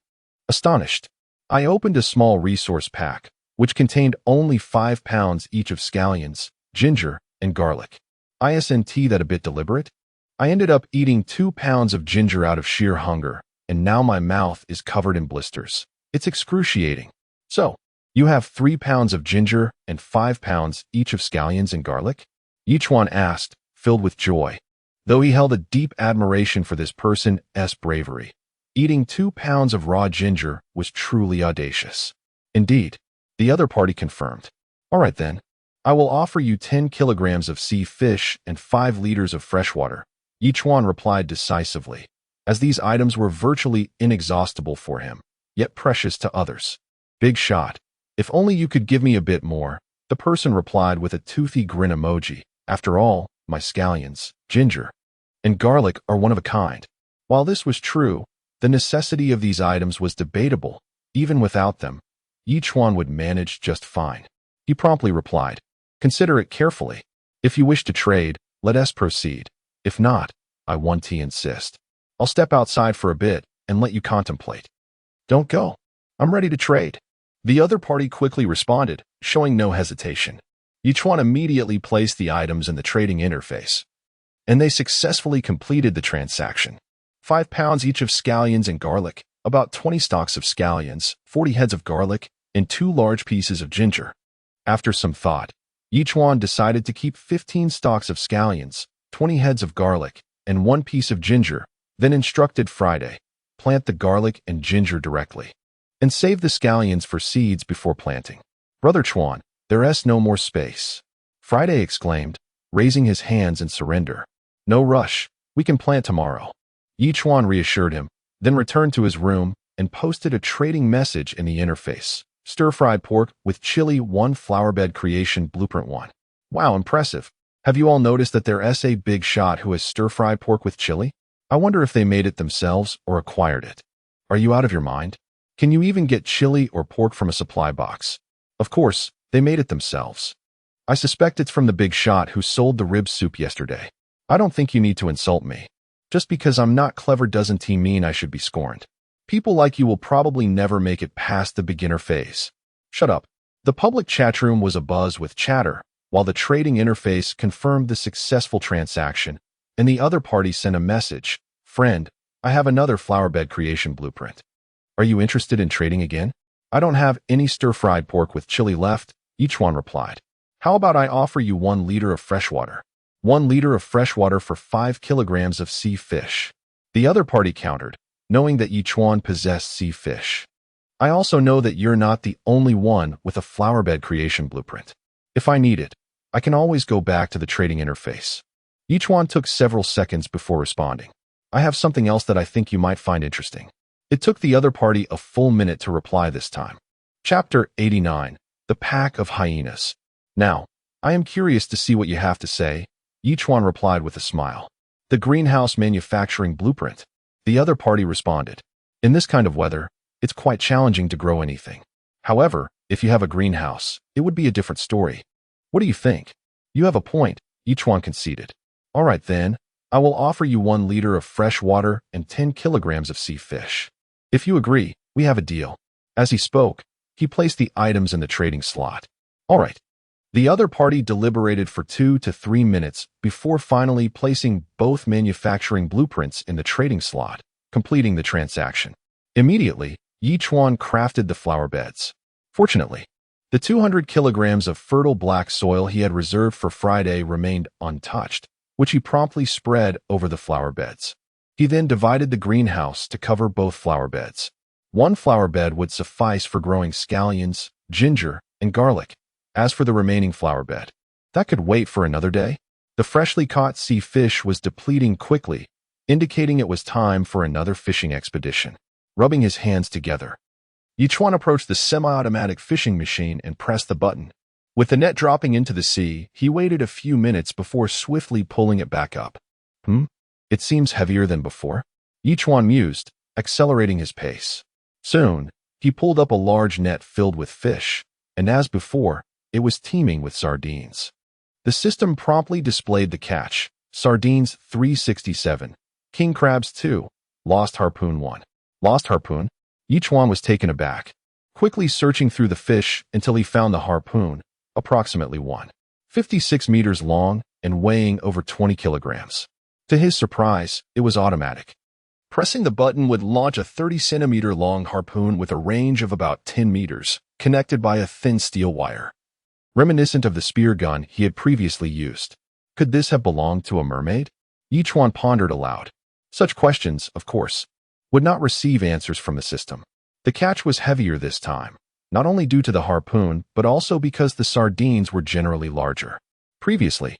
Speaker 1: astonished. I opened a small resource pack, which contained only 5 pounds each of scallions, ginger, and garlic. Isn't that a bit deliberate? I ended up eating 2 pounds of ginger out of sheer hunger, and now my mouth is covered in blisters. It's excruciating. So, you have 3 pounds of ginger and 5 pounds each of scallions and garlic? Chuan asked, filled with joy. Though he held a deep admiration for this person's bravery, eating 2 pounds of raw ginger was truly audacious. Indeed, the other party confirmed. All right then, I will offer you 10 kilograms of sea fish and 5 liters of fresh water. Chuan replied decisively, as these items were virtually inexhaustible for him, yet precious to others. Big shot. If only you could give me a bit more, the person replied with a toothy grin emoji. After all, my scallions, ginger, and garlic are one of a kind. While this was true, the necessity of these items was debatable. Even without them, Chuan would manage just fine. He promptly replied, consider it carefully. If you wish to trade, let us proceed. If not, I want to insist. I'll step outside for a bit and let you contemplate. Don't go. I'm ready to trade. The other party quickly responded, showing no hesitation. Chuan immediately placed the items in the trading interface, and they successfully completed the transaction. 5 pounds each of scallions and garlic, about 20 stalks of scallions, 40 heads of garlic, and 2 large pieces of ginger. After some thought, Chuan decided to keep 15 stalks of scallions, 20 heads of garlic, and 1 piece of ginger, then instructed Friday, plant the garlic and ginger directly, and save the scallions for seeds before planting. Brother Chuan, there's no more space, Friday exclaimed, raising his hands in surrender. No rush, we can plant tomorrow. Yi Chuan reassured him, then returned to his room and posted a trading message in the interface. Stir-fried pork with chili 1 flowerbed creation blueprint 1. Wow, impressive. Have you all noticed that there's a big shot who has stir-fried pork with chili? I wonder if they made it themselves or acquired it. Are you out of your mind? Can you even get chili or pork from a supply box? Of course, they made it themselves. I suspect it's from the big shot who sold the rib soup yesterday. I don't think you need to insult me. Just because I'm not clever doesn't mean I should be scorned. People like you will probably never make it past the beginner phase. Shut up. The public chat room was abuzz with chatter, while the trading interface confirmed the successful transaction, and the other party sent a message. Friend, I have another flowerbed creation blueprint. Are you interested in trading again? I don't have any stir-fried pork with chili left, each one replied. How about I offer you 1 liter of freshwater? 1 liter of freshwater for 5 kilograms of sea fish. The other party countered, knowing that Yi Chuan possessed sea fish. I also know that you're not the only one with a flowerbed creation blueprint. If I need it, I can always go back to the trading interface. Yi Chuan took several seconds before responding. I have something else that I think you might find interesting. It took the other party a full minute to reply this time. Chapter 89, The Pack of Hyenas. Now, I am curious to see what you have to say, Yi Chuan replied with a smile. The greenhouse manufacturing blueprint. The other party responded. In this kind of weather, it's quite challenging to grow anything. However, if you have a greenhouse, it would be a different story. What do you think? You have a point, Yi Chuan conceded. All right then, I will offer you 1 liter of fresh water and 10 kilograms of sea fish. If you agree, we have a deal. As he spoke, he placed the items in the trading slot. All right. The other party deliberated for 2 to 3 minutes before finally placing both manufacturing blueprints in the trading slot, completing the transaction. Immediately, Yi Chuan crafted the flower beds. Fortunately, the 200 kilograms of fertile black soil he had reserved for Friday remained untouched, which he promptly spread over the flower beds. He then divided the greenhouse to cover both flower beds. 1 flower bed would suffice for growing scallions, ginger, and garlic. As for the remaining flower bed, that could wait for another day. The freshly caught sea fish was depleting quickly, indicating it was time for another fishing expedition. Rubbing his hands together, Yi Chuan approached the semi-automatic fishing machine and pressed the button. With the net dropping into the sea, he waited a few minutes before swiftly pulling it back up. It seems heavier than before, Yi Chuan mused, accelerating his pace. Soon, he pulled up a large net filled with fish, and as before, it was teeming with sardines. The system promptly displayed the catch: sardines 367, king crabs 2, lost harpoon 1. Lost harpoon? Yi Chuan was taken aback, quickly searching through the fish until he found the harpoon, approximately 1.56 meters long and weighing over 20 kilograms. To his surprise, it was automatic. Pressing the button would launch a 30-centimeter long harpoon with a range of about 10 meters, connected by a thin steel wire. Reminiscent of the spear gun he had previously used. Could this have belonged to a mermaid? Yi Chuan pondered aloud. Such questions, of course, would not receive answers from the system. The catch was heavier this time, not only due to the harpoon, but also because the sardines were generally larger. Previously,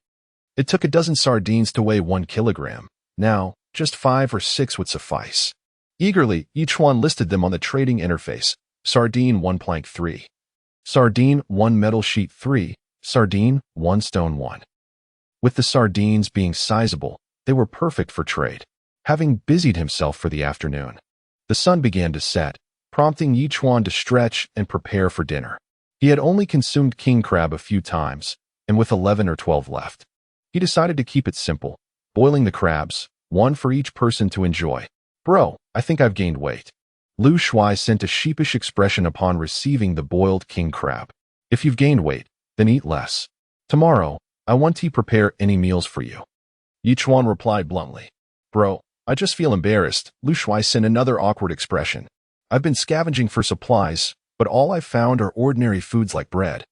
Speaker 1: it took a dozen sardines to weigh 1 kilogram. Now, just 5 or 6 would suffice. Eagerly, Yi Chuan listed them on the trading interface. Sardine 1 plank 3. Sardine 1 metal sheet 3. Sardine 1 stone 1. With the sardines being sizable, they were perfect for trade. Having busied himself for the afternoon, the sun began to set, prompting Yi Chuan to stretch and prepare for dinner. He had only consumed king crab a few times, and with 11 or 12 left, he decided to keep it simple, boiling the crabs, 1 for each person to enjoy. Bro, I think I've gained weight. Lu Shuai sent a sheepish expression upon receiving the boiled king crab. If you've gained weight, then eat less. Tomorrow, I want to prepare any meals for you. Yi Chuan replied bluntly. Bro, I just feel embarrassed. Lu Shuai sent another awkward expression. I've been scavenging for supplies, but all I've found are ordinary foods like bread,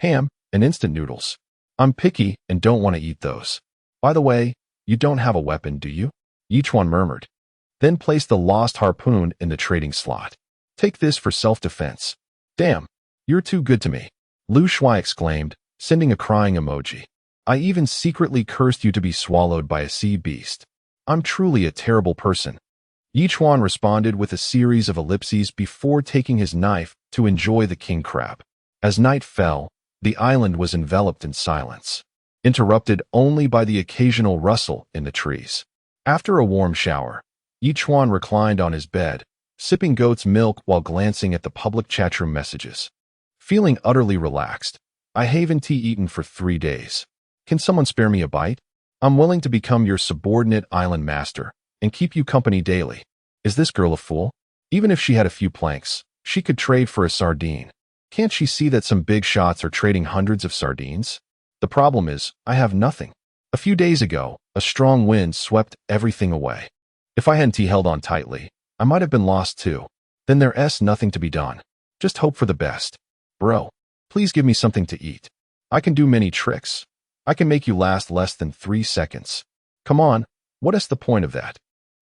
Speaker 1: ham, and instant noodles. I'm picky and don't want to eat those. By the way, you don't have a weapon, do you? Yi Chuan murmured. then placed the lost harpoon in the trading slot. Take this for self-defense. Damn, you're too good to me, Lu Shuai exclaimed, sending a crying emoji. I even secretly cursed you to be swallowed by a sea beast. I'm truly a terrible person. Yi Chuan responded with a series of ellipses before taking his knife to enjoy the king crab. As night fell, the island was enveloped in silence, interrupted only by the occasional rustle in the trees. After a warm shower, Yi Chuan reclined on his bed, sipping goat's milk while glancing at the public chatroom messages. Feeling utterly relaxed, I haven't eaten for 3 days. Can someone spare me a bite? I'm willing to become your subordinate island master and keep you company daily. Is this girl a fool? Even if she had a few planks, she could trade for a sardine. Can't she see that some big shots are trading hundreds of sardines? The problem is, I have nothing. A few days ago, a strong wind swept everything away. If I hadn't held on tightly, I might have been lost too. Then there's nothing to be done. Just hope for the best. Bro, please give me something to eat. I can do many tricks. I can make you last less than 3 seconds. Come on, what is the point of that?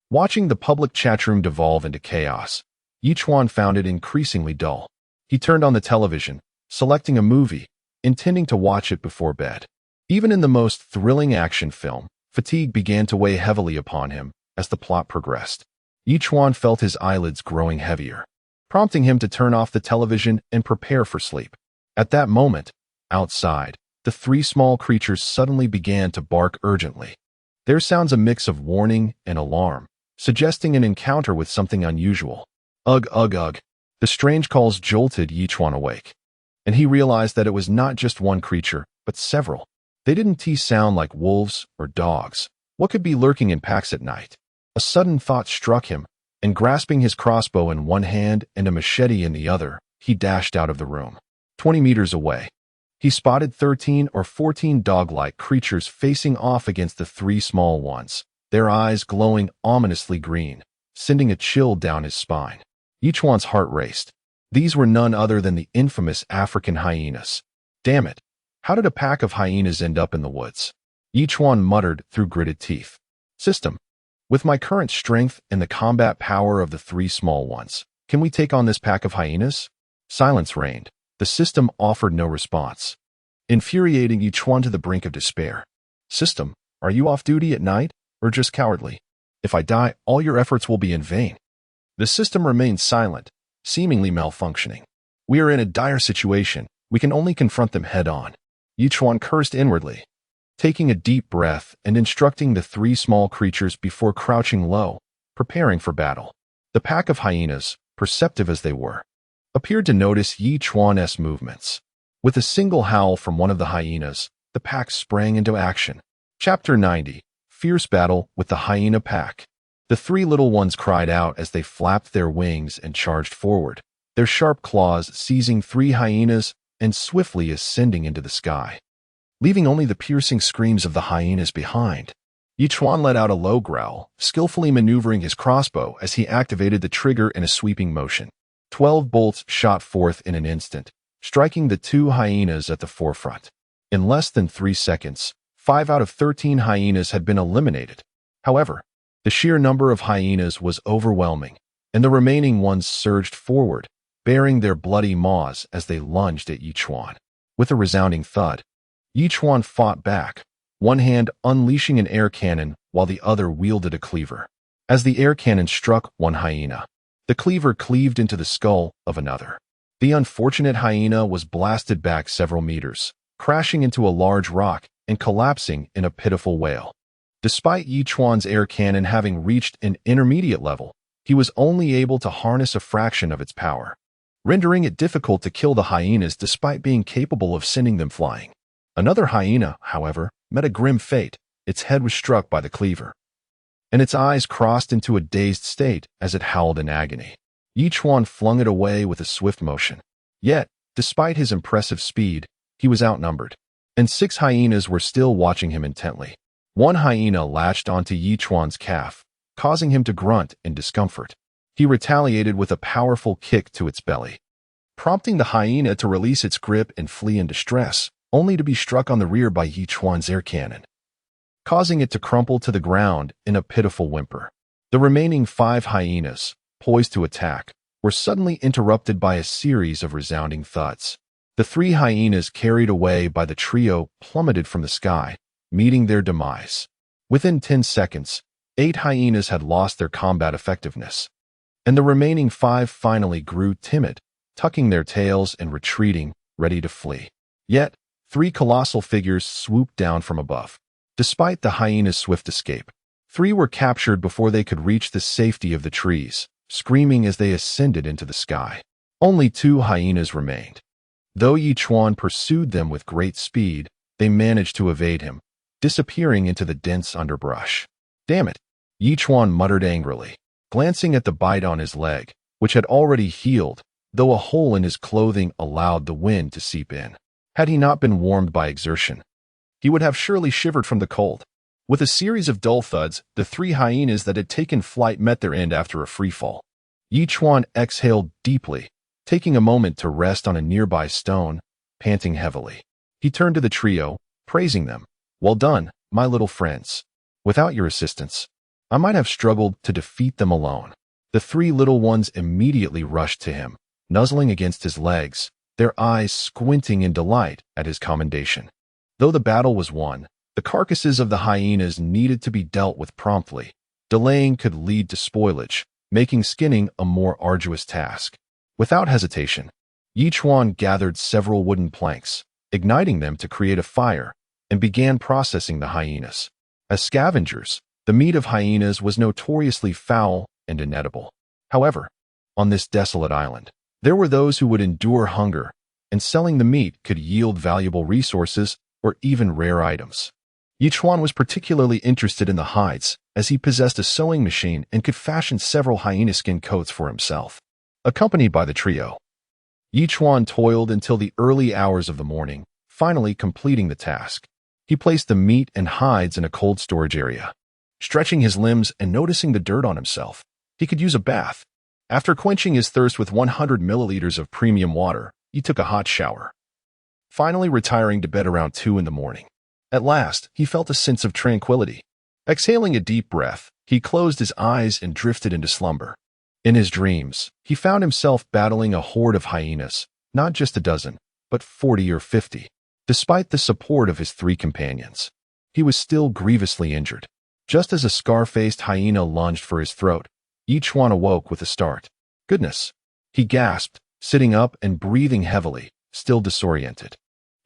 Speaker 1: Watching the public chatroom devolve into chaos, Yi Chuan found it increasingly dull. He turned on the television, selecting a movie, intending to watch it before bed. Even in the most thrilling action film, fatigue began to weigh heavily upon him as the plot progressed. Yi Chuan felt his eyelids growing heavier, prompting him to turn off the television and prepare for sleep. At that moment, outside, the 3 small creatures suddenly began to bark urgently. Their sounds a mix of warning and alarm, suggesting an encounter with something unusual. Ugh, ugh, ugh. The strange calls jolted Yi Chuan awake, and he realized that it was not just one creature, but several. They didn't sound like wolves or dogs. What could be lurking in packs at night? A sudden thought struck him, and grasping his crossbow in one hand and a machete in the other, he dashed out of the room. 20 meters away, he spotted 13 or 14 dog-like creatures facing off against the 3 small ones, their eyes glowing ominously green, sending a chill down his spine. Yi Chuan's heart raced. These were none other than the infamous African hyenas. Damn it, how did a pack of hyenas end up in the woods? Yi Chuan muttered through gritted teeth. System, with my current strength and the combat power of the 3 small ones, can we take on this pack of hyenas? Silence reigned. The system offered no response, infuriating Yi Chuan to the brink of despair. System, are you off duty at night, or just cowardly? If I die, all your efforts will be in vain. The system remained silent, seemingly malfunctioning. We are in a dire situation. We can only confront them head-on. Yi Chuan cursed inwardly, taking a deep breath and instructing the 3 small creatures before crouching low, preparing for battle. The pack of hyenas, perceptive as they were, appeared to notice Yi Chuan's movements. With a single howl from one of the hyenas, the pack sprang into action. Chapter 90. Fierce Battle with the Hyena Pack. The 3 little ones cried out as they flapped their wings and charged forward, their sharp claws seizing 3 hyenas and swiftly ascending into the sky, leaving only the piercing screams of the hyenas behind. Yi Chuan let out a low growl, skillfully maneuvering his crossbow as he activated the trigger in a sweeping motion. 12 bolts shot forth in an instant, striking the 2 hyenas at the forefront. In less than 3 seconds, 5 out of 13 hyenas had been eliminated. However, the sheer number of hyenas was overwhelming, and the remaining ones surged forward, baring their bloody maws as they lunged at Yi Chuan. With a resounding thud, Yi Chuan fought back, one hand unleashing an air cannon while the other wielded a cleaver. As the air cannon struck one hyena, the cleaver cleaved into the skull of another. The unfortunate hyena was blasted back several meters, crashing into a large rock and collapsing in a pitiful wail. Despite Yi Chuan's air cannon having reached an intermediate level, he was only able to harness a fraction of its power, rendering it difficult to kill the hyenas despite being capable of sending them flying. Another hyena, however, met a grim fate. Its head was struck by the cleaver, and its eyes crossed into a dazed state as it howled in agony. Yi Chuan flung it away with a swift motion. Yet, despite his impressive speed, he was outnumbered, and 6 hyenas were still watching him intently. One hyena latched onto Yi Chuan's calf, causing him to grunt in discomfort. He retaliated with a powerful kick to its belly, prompting the hyena to release its grip and flee in distress, only to be struck on the rear by Yi Chuan's air cannon, causing it to crumple to the ground in a pitiful whimper. The remaining 5 hyenas, poised to attack, were suddenly interrupted by a series of resounding thuds. The 3 hyenas carried away by the trio plummeted from the sky, meeting their demise. Within 10 seconds, 8 hyenas had lost their combat effectiveness, and the remaining 5 finally grew timid, tucking their tails and retreating, ready to flee. Yet, 3 colossal figures swooped down from above. Despite the hyenas' swift escape, 3 were captured before they could reach the safety of the trees, screaming as they ascended into the sky. Only 2 hyenas remained. Though Chuan pursued them with great speed, they managed to evade him, disappearing into the dense underbrush. "Damn it," Chuan muttered angrily, glancing at the bite on his leg, which had already healed, though a hole in his clothing allowed the wind to seep in. Had he not been warmed by exertion, he would have surely shivered from the cold. With a series of dull thuds, the 3 hyenas that had taken flight met their end after a freefall. Chuan exhaled deeply, taking a moment to rest on a nearby stone, panting heavily. He turned to the trio, praising them. "Well done, my little friends. Without your assistance, I might have struggled to defeat them alone." The 3 little ones immediately rushed to him, nuzzling against his legs, their eyes squinting in delight at his commendation. Though the battle was won, the carcasses of the hyenas needed to be dealt with promptly. Delaying could lead to spoilage, making skinning a more arduous task. Without hesitation, Chuan gathered several wooden planks, igniting them to create a fire, and began processing the hyenas. As scavengers, the meat of hyenas was notoriously foul and inedible. However, on this desolate island, there were those who would endure hunger, and selling the meat could yield valuable resources or even rare items. Chuan was particularly interested in the hides, as he possessed a sewing machine and could fashion several hyena skin coats for himself. Accompanied by the trio, Chuan toiled until the early hours of the morning, finally completing the task. He placed the meat and hides in a cold storage area. Stretching his limbs and noticing the dirt on himself, he could use a bath. After quenching his thirst with 100 milliliters of premium water, he took a hot shower, finally retiring to bed around 2 in the morning. At last, he felt a sense of tranquility. Exhaling a deep breath, he closed his eyes and drifted into slumber. In his dreams, he found himself battling a horde of hyenas, not just a dozen, but 40 or 50. Despite the support of his 3 companions, he was still grievously injured. Just as a scar-faced hyena lunged for his throat, Chuan awoke with a start. "Goodness," he gasped, sitting up and breathing heavily, still disoriented.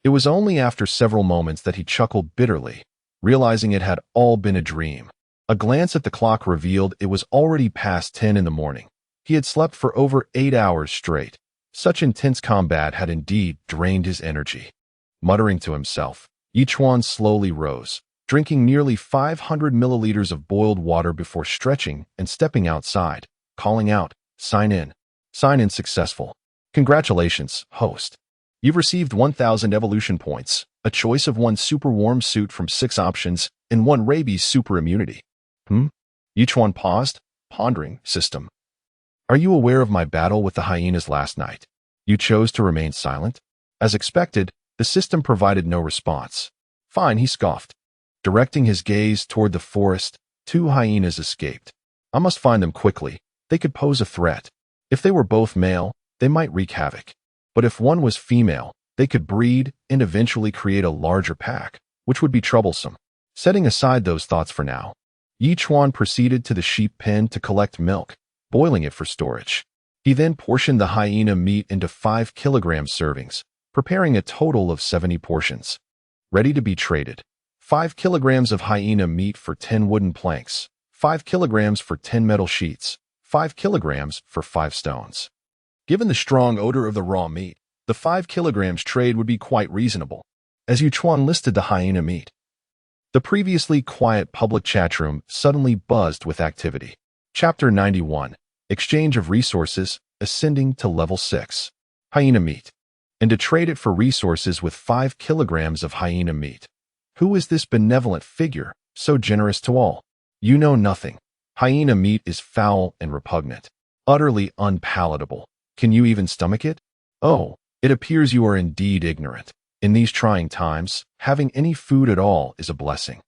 Speaker 1: It was only after several moments that he chuckled bitterly, realizing it had all been a dream. A glance at the clock revealed it was already past 10 in the morning. He had slept for over 8 hours straight. Such intense combat had indeed drained his energy. Muttering to himself, Chuan slowly rose, drinking nearly 500 milliliters of boiled water before stretching and stepping outside, calling out, "Sign in. Sign in successful. Congratulations, host. You've received 1,000 evolution points, a choice of 1 super warm suit from 6 options, and 1 rabies super immunity." Chuan paused, pondering. "System. Are you aware of my battle with the hyenas last night? You chose to remain silent?" As expected, the system provided no response. "Fine," he scoffed. Directing his gaze toward the forest, 2 hyenas escaped. "I must find them quickly. They could pose a threat. If they were both male, they might wreak havoc. But if one was female, they could breed and eventually create a larger pack, which would be troublesome." Setting aside those thoughts for now, Chuan proceeded to the sheep pen to collect milk, boiling it for storage. He then portioned the hyena meat into 5 kilogram servings, preparing a total of 70 portions. Ready to be traded. 5 kilograms of hyena meat for 10 wooden planks, 5 kilograms for 10 metal sheets, 5 kilograms for 5 stones. Given the strong odor of the raw meat, the 5 kilograms trade would be quite reasonable. As Chuan listed the hyena meat, the previously quiet public chatroom suddenly buzzed with activity. Chapter 91, Exchange of Resources, ascending to level 6. Hyena meat. And to trade it for resources with 5 kilograms of hyena meat. Who is this benevolent figure, so generous to all? You know nothing. Hyena meat is foul and repugnant, utterly unpalatable. Can you even stomach it? Oh, it appears you are indeed ignorant. In these trying times, having any food at all is a blessing,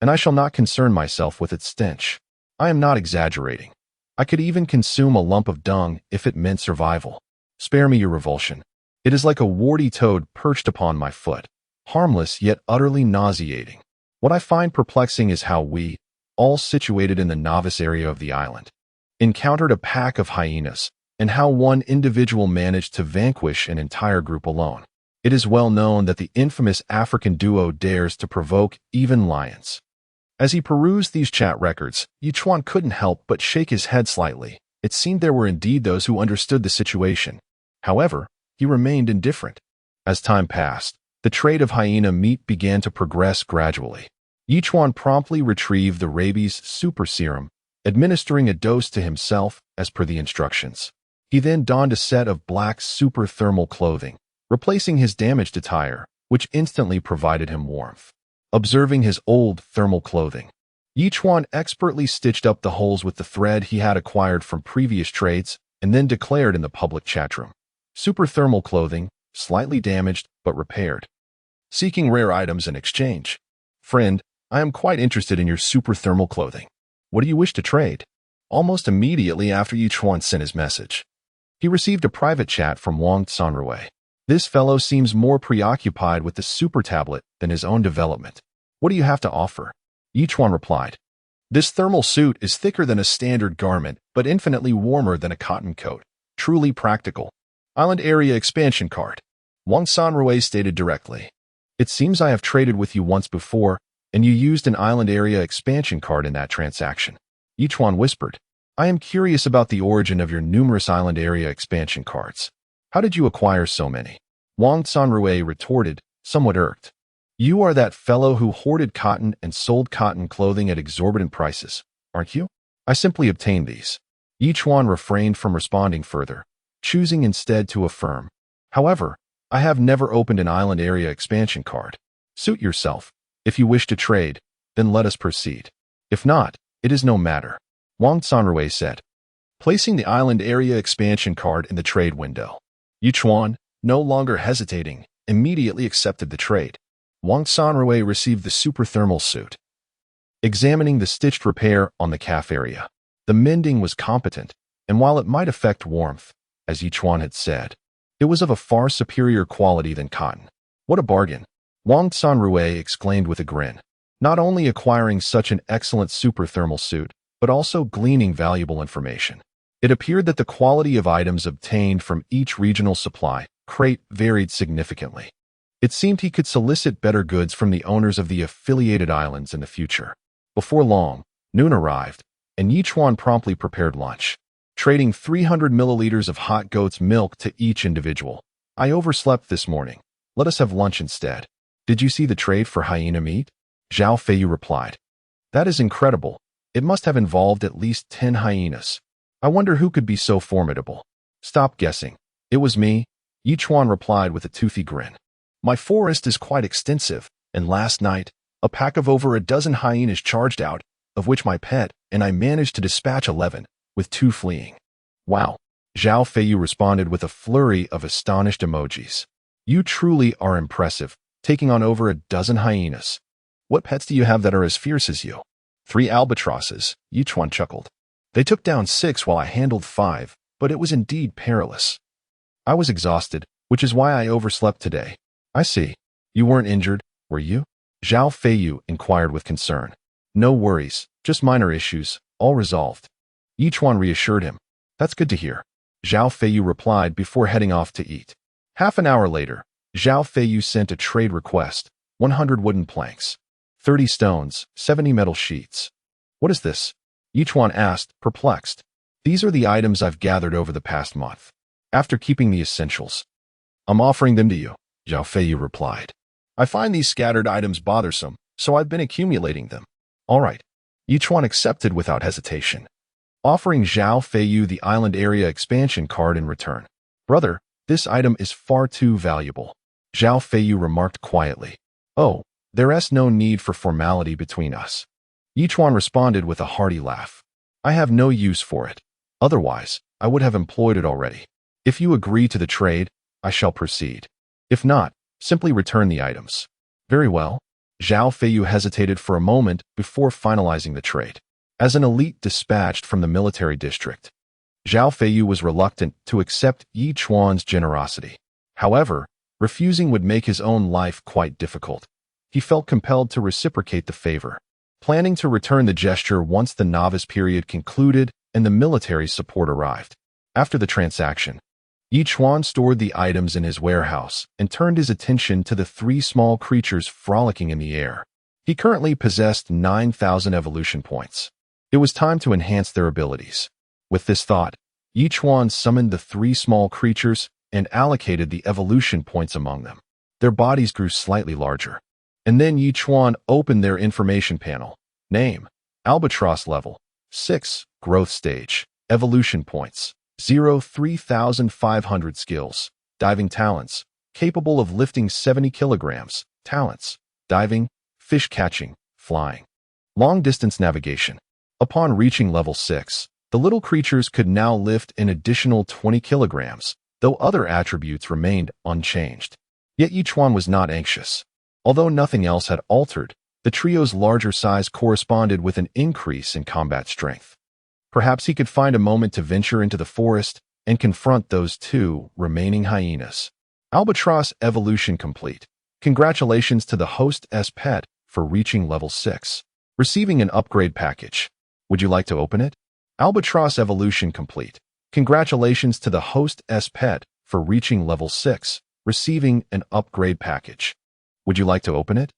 Speaker 1: and I shall not concern myself with its stench. I am not exaggerating. I could even consume a lump of dung if it meant survival. Spare me your revulsion. It is like a warty toad perched upon my foot, harmless yet utterly nauseating. What I find perplexing is how we, all situated in the novice area of the island, encountered a pack of hyenas, and how one individual managed to vanquish an entire group alone. It is well known that the infamous African duo dares to provoke even lions. As he perused these chat records, Chuan couldn't help but shake his head slightly. It seemed there were indeed those who understood the situation. However, he remained indifferent. As time passed, the trade of hyena meat began to progress gradually. Chuan promptly retrieved the rabies super serum, administering a dose to himself as per the instructions. He then donned a set of black super thermal clothing, replacing his damaged attire, which instantly provided him warmth. Observing his old thermal clothing, Chuan expertly stitched up the holes with the thread he had acquired from previous trades and then declared in the public chatroom, "Super thermal clothing, slightly damaged but repaired. Seeking rare items in exchange. Friend, I am quite interested in your super thermal clothing. What do you wish to trade?" Almost immediately after Chuan sent his message, he received a private chat from Wang Sanrui. This fellow seems more preoccupied with the super tablet than his own development. "What do you have to offer?" Chuan replied, "This thermal suit is thicker than a standard garment, but infinitely warmer than a cotton coat. Truly practical. Island area expansion card." Wang Sanrui stated directly, "It seems I have traded with you once before, and you used an island area expansion card in that transaction." Chuan whispered, "I am curious about the origin of your numerous island area expansion cards. How did you acquire so many?" Wang Sanrui retorted, somewhat irked, "You are that fellow who hoarded cotton and sold cotton clothing at exorbitant prices, aren't you?" "I simply obtained these." Chuan refrained from responding further, choosing instead to affirm, "However, I have never opened an island area expansion card. Suit yourself. If you wish to trade, then let us proceed. If not, it is no matter," Wang Sanrui said, placing the island area expansion card in the trade window. Chuan, no longer hesitating, immediately accepted the trade. Wang Sanrui received the super thermal suit. Examining the stitched repair on the calf area, the mending was competent, and while it might affect warmth, as Chuan had said, it was of a far superior quality than cotton. "What a bargain!" Wang Sanrui exclaimed with a grin, not only acquiring such an excellent super thermal suit, but also gleaning valuable information. It appeared that the quality of items obtained from each regional supply crate varied significantly. It seemed he could solicit better goods from the owners of the affiliated islands in the future. Before long, noon arrived, and Chuan promptly prepared lunch, trading 300 milliliters of hot goat's milk to each individual. "I overslept this morning. Let us have lunch instead." "Did you see the trade for hyena meat?" Zhao Feiyu replied. "That is incredible. It must have involved at least 10 hyenas. I wonder who could be so formidable." "Stop guessing. It was me," Chuan replied with a toothy grin. "My forest is quite extensive, and last night, a pack of over a dozen hyenas charged out, of which my pet and I managed to dispatch 11, with 2 fleeing." "Wow," Zhao Feiyu responded with a flurry of astonished emojis. "You truly are impressive, taking on over a dozen hyenas. What pets do you have that are as fierce as you?" 3 albatrosses, Chuan chuckled. "They took down 6 while I handled 5, but it was indeed perilous. I was exhausted, which is why I overslept today." "I see. You weren't injured, were you?" Zhao Feiyu inquired with concern. "No worries, just minor issues, all resolved." Chuan reassured him. "That's good to hear," Zhao Feiyu replied before heading off to eat. Half an hour later, Zhao Feiyu sent a trade request, 100 wooden planks, 30 stones, 70 metal sheets. "What is this?" Chuan asked, perplexed. "These are the items I've gathered over the past month. After keeping the essentials, I'm offering them to you," Zhao Feiyu replied. "I find these scattered items bothersome, so I've been accumulating them." "All right." Chuan accepted without hesitation, offering Zhao Feiyu the island area expansion card in return. "Brother, this item is far too valuable," Zhao Feiyu remarked quietly. "Oh, there's no need for formality between us." Chuan responded with a hearty laugh. "I have no use for it. Otherwise, I would have employed it already. If you agree to the trade, I shall proceed. If not, simply return the items." "Very well." Zhao Feiyu hesitated for a moment before finalizing the trade. As an elite dispatched from the military district, Zhao Feiyu was reluctant to accept Yi Chuan's generosity. However, refusing would make his own life quite difficult. He felt compelled to reciprocate the favor, planning to return the gesture once the novice period concluded and the military support arrived. After the transaction, Yi Chuan stored the items in his warehouse and turned his attention to the 3 small creatures frolicking in the air. He currently possessed 9,000 evolution points. It was time to enhance their abilities. With this thought, Yi Chuan summoned the 3 small creatures and allocated the evolution points among them. Their bodies grew slightly larger. And then Yi Chuan opened their information panel. Name: Albatross level 6, growth stage, evolution points 0 3,500 skills, diving talents, capable of lifting 70 kilograms, talents, diving, fish catching, flying, long distance navigation. Upon reaching level 6, the little creatures could now lift an additional 20 kilograms, though other attributes remained unchanged. Yet Yi Chuan was not anxious. Although nothing else had altered, the trio's larger size corresponded with an increase in combat strength. Perhaps he could find a moment to venture into the forest and confront those 2 remaining hyenas. Albatross evolution complete. Congratulations to the host's pet for reaching level 6. Receiving an upgrade package. Would you like to open it? Albatross evolution complete. Congratulations to the host's pet for reaching level 6. Receiving an upgrade package. Would you like to open it?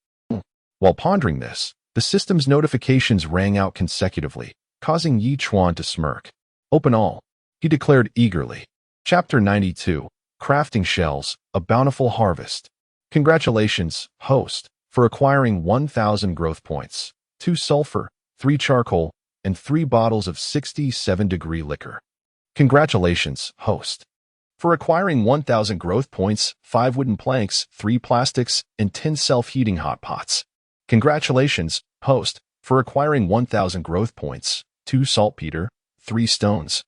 Speaker 1: While pondering this, the system's notifications rang out consecutively, causing Yi Chuan to smirk. Open all, he declared eagerly. Chapter 92, Crafting Shells, A Bountiful Harvest. Congratulations, host, for acquiring 1,000 growth points, 2 sulfur, 3 charcoal, and 3 bottles of 67-degree liquor. Congratulations, host, for acquiring 1,000 growth points, 5 wooden planks, 3 plastics, and 10 self-heating hot pots. Congratulations, host, for acquiring 1,000 growth points, 2 saltpeter, 3 stones,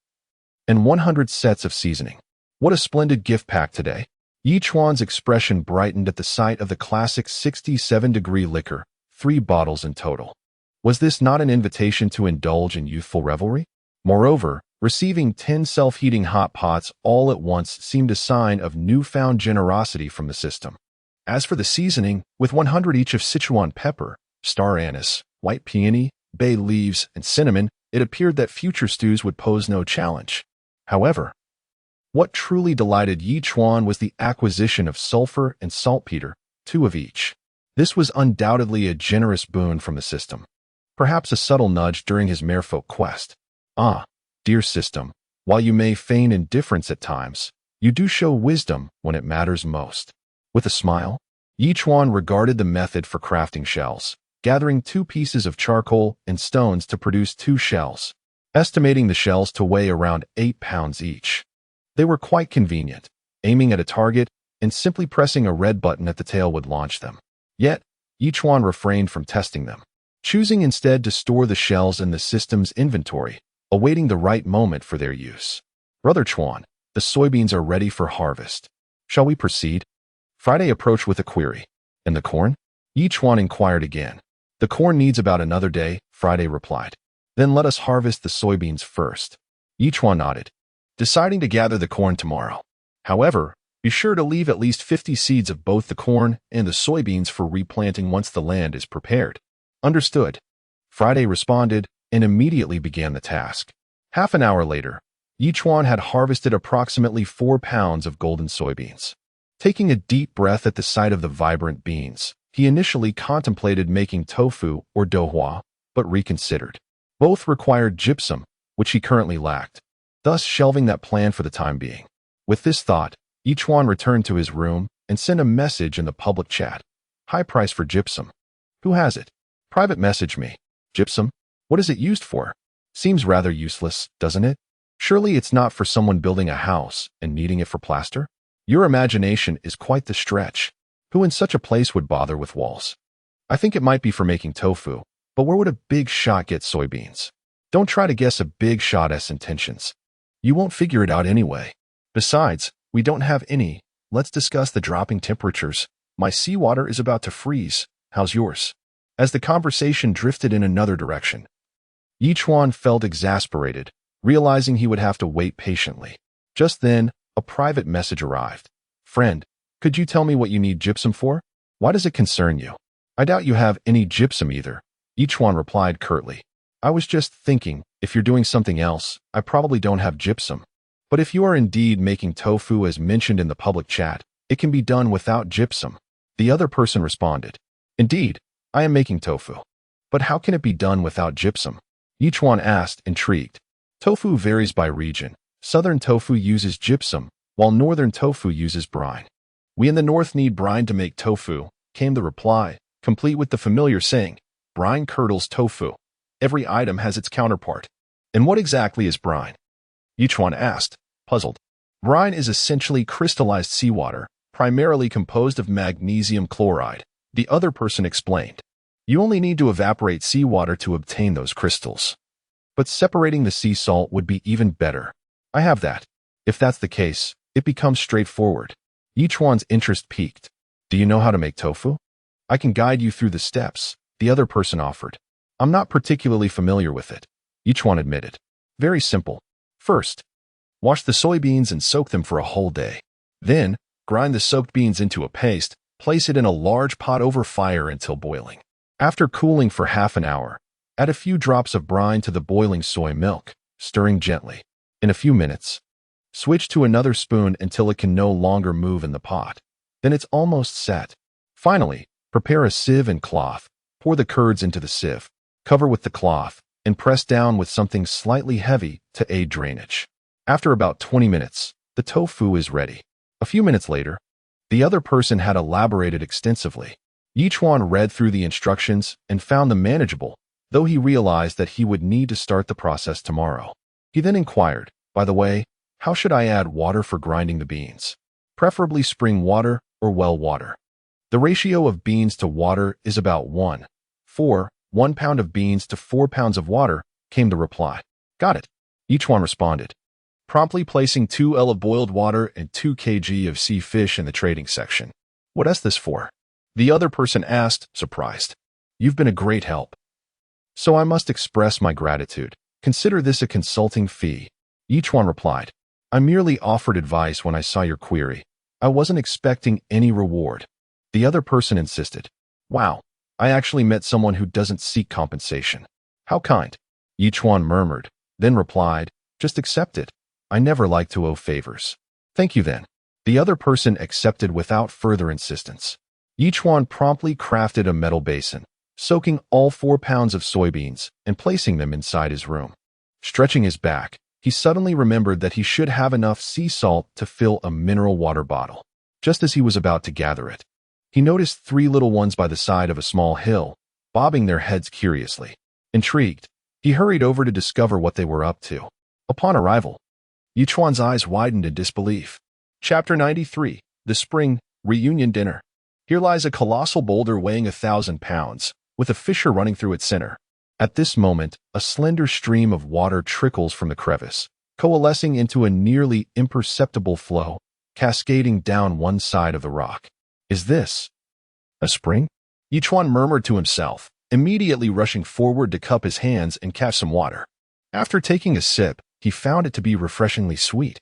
Speaker 1: and 100 sets of seasoning. What a splendid gift pack today. Yi Chuan's expression brightened at the sight of the classic 67-degree liquor, 3 bottles in total. Was this not an invitation to indulge in youthful revelry? Moreover, receiving 10 self-heating hot pots all at once seemed a sign of newfound generosity from the system. As for the seasoning, with 100 each of Sichuan pepper, star anise, white peony, bay leaves, and cinnamon, it appeared that future stews would pose no challenge. However, what truly delighted Yi Chuan was the acquisition of sulfur and saltpeter, 2 of each. This was undoubtedly a generous boon from the system. Perhaps a subtle nudge during his merfolk quest. Ah, dear system, while you may feign indifference at times, you do show wisdom when it matters most. With a smile, Yi Chuan regarded the method for crafting shells, gathering 2 pieces of charcoal and stones to produce 2 shells, estimating the shells to weigh around 8 pounds each. They were quite convenient. Aiming at a target and simply pressing a red button at the tail would launch them. Yet, Yi Chuan refrained from testing them, choosing instead to store the shells in the system's inventory, awaiting the right moment for their use. Brother Chuan, the soybeans are ready for harvest. Shall we proceed? Friday approached with a query. And the corn? Yi Chuan inquired again. The corn needs about another day, Friday replied. Then let us harvest the soybeans first. Yi Chuan nodded, deciding to gather the corn tomorrow. However, be sure to leave at least 50 seeds of both the corn and the soybeans for replanting once the land is prepared. Understood. Friday responded and immediately began the task. Half an hour later, Yi Chuan had harvested approximately 4 pounds of golden soybeans. Taking a deep breath at the sight of the vibrant beans, he initially contemplated making tofu or douhua, but reconsidered. Both required gypsum, which he currently lacked, thus shelving that plan for the time being. With this thought, Yi Chuan returned to his room and sent a message in the public chat. High price for gypsum. Who has it? Private message me. Gypsum? What is it used for? Seems rather useless, doesn't it? Surely it's not for someone building a house and needing it for plaster? Your imagination is quite the stretch. Who in such a place would bother with walls? I think it might be for making tofu, but where would a big shot get soybeans? Don't try to guess a big shot's intentions. You won't figure it out anyway. Besides, we don't have any. Let's discuss the dropping temperatures. My seawater is about to freeze. How's yours? As the conversation drifted in another direction, Chuan felt exasperated, realizing he would have to wait patiently. Just then, a private message arrived. "Friend, could you tell me what you need gypsum for? Why does it concern you?" "I doubt you have any gypsum either," Chuan replied curtly. "I was just thinking, if you're doing something else, I probably don't have gypsum. But if you are indeed making tofu as mentioned in the public chat, it can be done without gypsum." The other person responded, "Indeed, I am making tofu. But how can it be done without gypsum?" Chuan asked, intrigued. "Tofu varies by region. Southern tofu uses gypsum, while northern tofu uses brine. We in the north need brine to make tofu," came the reply, complete with the familiar saying, "Brine curdles tofu. Every item has its counterpart." "And what exactly is brine?" Chuan asked, puzzled. "Brine is essentially crystallized seawater, primarily composed of magnesium chloride," the other person explained. "You only need to evaporate seawater to obtain those crystals. But separating the sea salt would be even better. I have that. If that's the case, it becomes straightforward." Chuan's interest piqued. "Do you know how to make tofu?" "I can guide you through the steps," the other person offered. "I'm not particularly familiar with it," Chuan admitted. "Very simple. First, wash the soybeans and soak them for a whole day. Then, grind the soaked beans into a paste, place it in a large pot over fire until boiling. After cooling for half an hour, add a few drops of brine to the boiling soy milk, stirring gently. In a few minutes, switch to another spoon until it can no longer move in the pot. Then it's almost set. Finally, prepare a sieve and cloth. Pour the curds into the sieve, cover with the cloth, and press down with something slightly heavy to aid drainage. After about 20 minutes, the tofu is ready. A few minutes later, the other person had elaborated extensively. Chuan read through the instructions and found them manageable, though he realized that he would need to start the process tomorrow. He then inquired, "By the way, how should I add water for grinding the beans? Preferably spring water or well water." "The ratio of beans to water is about 1:4, 1 pound of beans to 4 pounds of water," came the reply. "Got it," Chuan responded, promptly placing 2 L of boiled water and 2 kg of sea fish in the trading section. "What is this for?" the other person asked, surprised. "You've been a great help, so I must express my gratitude. Consider this a consulting fee," Chuan replied. "I merely offered advice when I saw your query. I wasn't expecting any reward." The other person insisted. "Wow, I actually met someone who doesn't seek compensation. How kind." Chuan murmured, then replied, "Just accept it. I never like to owe favors." "Thank you then." The other person accepted without further insistence. Chuan promptly crafted a metal basin, soaking all 4 pounds of soybeans and placing them inside his room. Stretching his back, he suddenly remembered that he should have enough sea salt to fill a mineral water bottle. Just as he was about to gather it, he noticed 3 little ones by the side of a small hill, bobbing their heads curiously. Intrigued, he hurried over to discover what they were up to. Upon arrival, Chuan's eyes widened in disbelief. Chapter 93, The Spring Reunion Dinner. Here lies a colossal boulder weighing 1,000 pounds, with a fissure running through its center. At this moment, a slender stream of water trickles from the crevice, coalescing into a nearly imperceptible flow, cascading down one side of the rock. "Is this a spring?" Chuan murmured to himself, immediately rushing forward to cup his hands and catch some water. After taking a sip, he found it to be refreshingly sweet.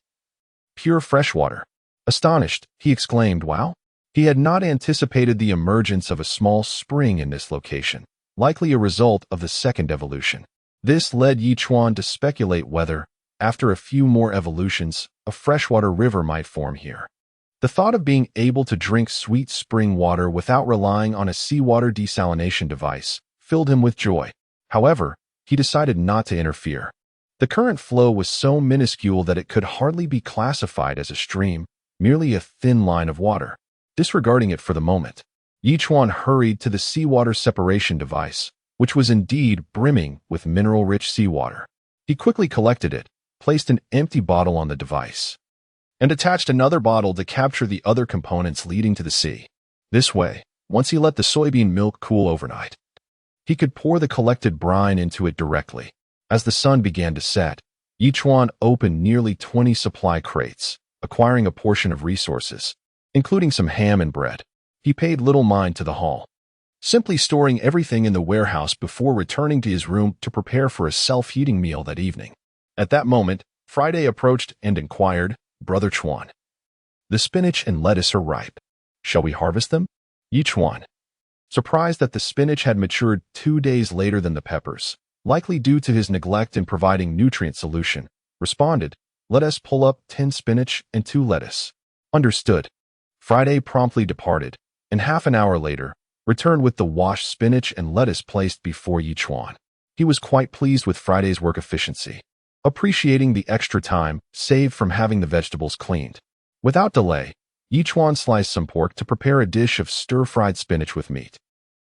Speaker 1: Pure fresh water. Astonished, he exclaimed, "Wow!" He had not anticipated the emergence of a small spring in this location, likely a result of the second evolution. This led Chuan to speculate whether, after a few more evolutions, a freshwater river might form here. The thought of being able to drink sweet spring water without relying on a seawater desalination device filled him with joy. However, he decided not to interfere. The current flow was so minuscule that it could hardly be classified as a stream, merely a thin line of water. Disregarding it for the moment, Chuan hurried to the seawater separation device, which was indeed brimming with mineral-rich seawater. He quickly collected it, placed an empty bottle on the device, and attached another bottle to capture the other components leading to the sea. This way, once he let the soybean milk cool overnight, he could pour the collected brine into it directly. As the sun began to set, Chuan opened nearly 20 supply crates, acquiring a portion of resources, including some ham and bread. He paid little mind to the haul. simply storing everything in the warehouse before returning to his room to prepare for a self-heating meal that evening. At that moment, Friday approached and inquired, "Brother Chuan, the spinach and lettuce are ripe. Shall we harvest them?" Chuan, surprised that the spinach had matured 2 days later than the peppers, likely due to his neglect in providing nutrient solution, responded, "Let us pull up 10 spinach and 2 lettuce." Understood. Friday promptly departed, and half an hour later, returned with the washed spinach and lettuce placed before Chuan. He was quite pleased with Friday's work efficiency, appreciating the extra time saved from having the vegetables cleaned. Without delay, Chuan sliced some pork to prepare a dish of stir-fried spinach with meat.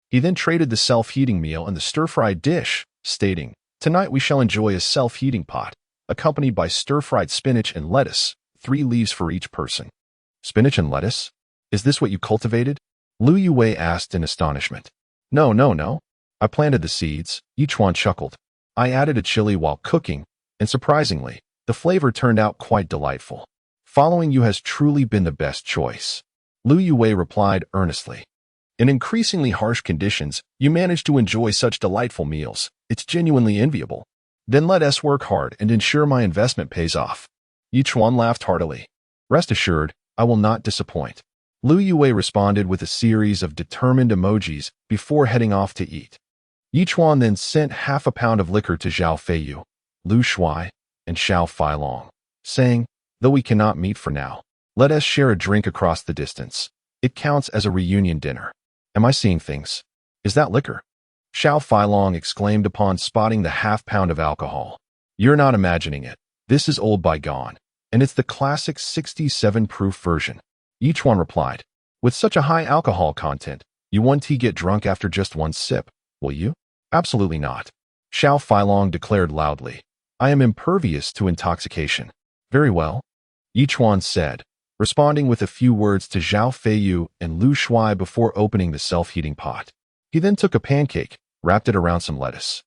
Speaker 1: He then traded the self-heating meal and the stir-fried dish, stating, "Tonight we shall enjoy a self-heating pot, accompanied by stir-fried spinach and lettuce, 3 leaves for each person." "Spinach and lettuce? Is this what you cultivated?" Lu Yue asked in astonishment. No. I planted the seeds," Chuan chuckled. "I added a chili while cooking, and surprisingly, the flavor turned out quite delightful. Following you has truly been the best choice." Lu Yue replied earnestly. "In increasingly harsh conditions, you manage to enjoy such delightful meals. It's genuinely enviable. Then let us work hard and ensure my investment pays off." Chuan laughed heartily. "Rest assured, I will not disappoint." Lu Yue responded with a series of determined emojis before heading off to eat. Chuan then sent half a pound of liquor to Zhao Feiyu, Lu Shuai, and Xiao Feilong, saying, "Though we cannot meet for now, let us share a drink across the distance. It counts as a reunion dinner." "Am I seeing things? Is that liquor?" Xiao Feilong exclaimed upon spotting the half-pound of alcohol. "You're not imagining it. This is old bygone, and it's the classic 67-proof version." Chuan replied, "With such a high alcohol content, you won't get drunk after just one sip, will you?" "Absolutely not," Xiao Feilong declared loudly. "I am impervious to intoxication." "Very well," Chuan said, responding with a few words to Zhao Feiyu and Lu Shuai before opening the self-heating pot. He then took a pancake, wrapped it around some lettuce,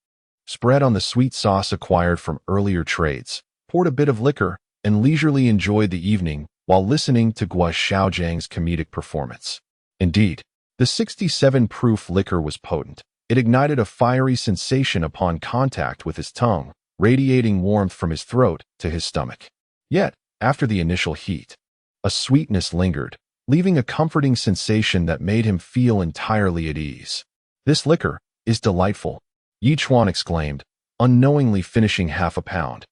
Speaker 1: spread on the sweet sauce acquired from earlier trades, poured a bit of liquor, and leisurely enjoyed the evening while listening to Gua Xiaojiang's comedic performance. Indeed, the 67-proof liquor was potent. It ignited a fiery sensation upon contact with his tongue, radiating warmth from his throat to his stomach. Yet, after the initial heat, a sweetness lingered, leaving a comforting sensation that made him feel entirely at ease. "This liquor is delightful," Chuan exclaimed, unknowingly finishing half a pound.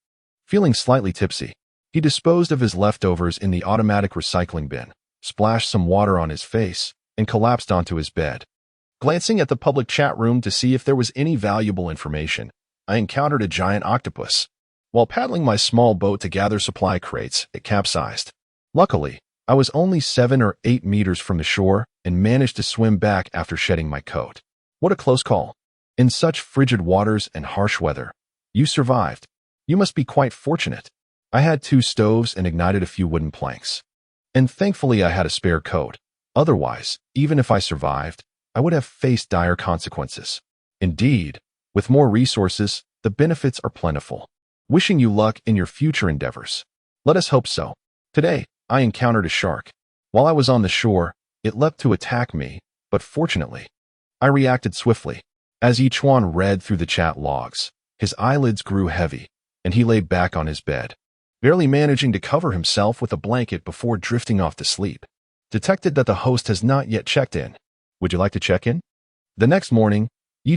Speaker 1: Feeling slightly tipsy, he disposed of his leftovers in the automatic recycling bin, splashed some water on his face, and collapsed onto his bed. Glancing at the public chat room to see if there was any valuable information, I encountered a giant octopus. While paddling my small boat to gather supply crates, it capsized. Luckily, I was only 7 or 8 meters from the shore and managed to swim back after shedding my coat. What a close call. In such frigid waters and harsh weather, you survived. You must be quite fortunate. I had 2 stoves and ignited a few wooden planks. And thankfully I had a spare coat. Otherwise, even if I survived, I would have faced dire consequences. Indeed, with more resources, the benefits are plentiful. Wishing you luck in your future endeavors. Let us hope so. Today, I encountered a shark. While I was on the shore, it leapt to attack me, but fortunately, I reacted swiftly. As Chuan read through the chat logs, his eyelids grew heavy, and he lay back on his bed, barely managing to cover himself with a blanket before drifting off to sleep. Detected that the host has not yet checked in. Would you like to check in? The next morning,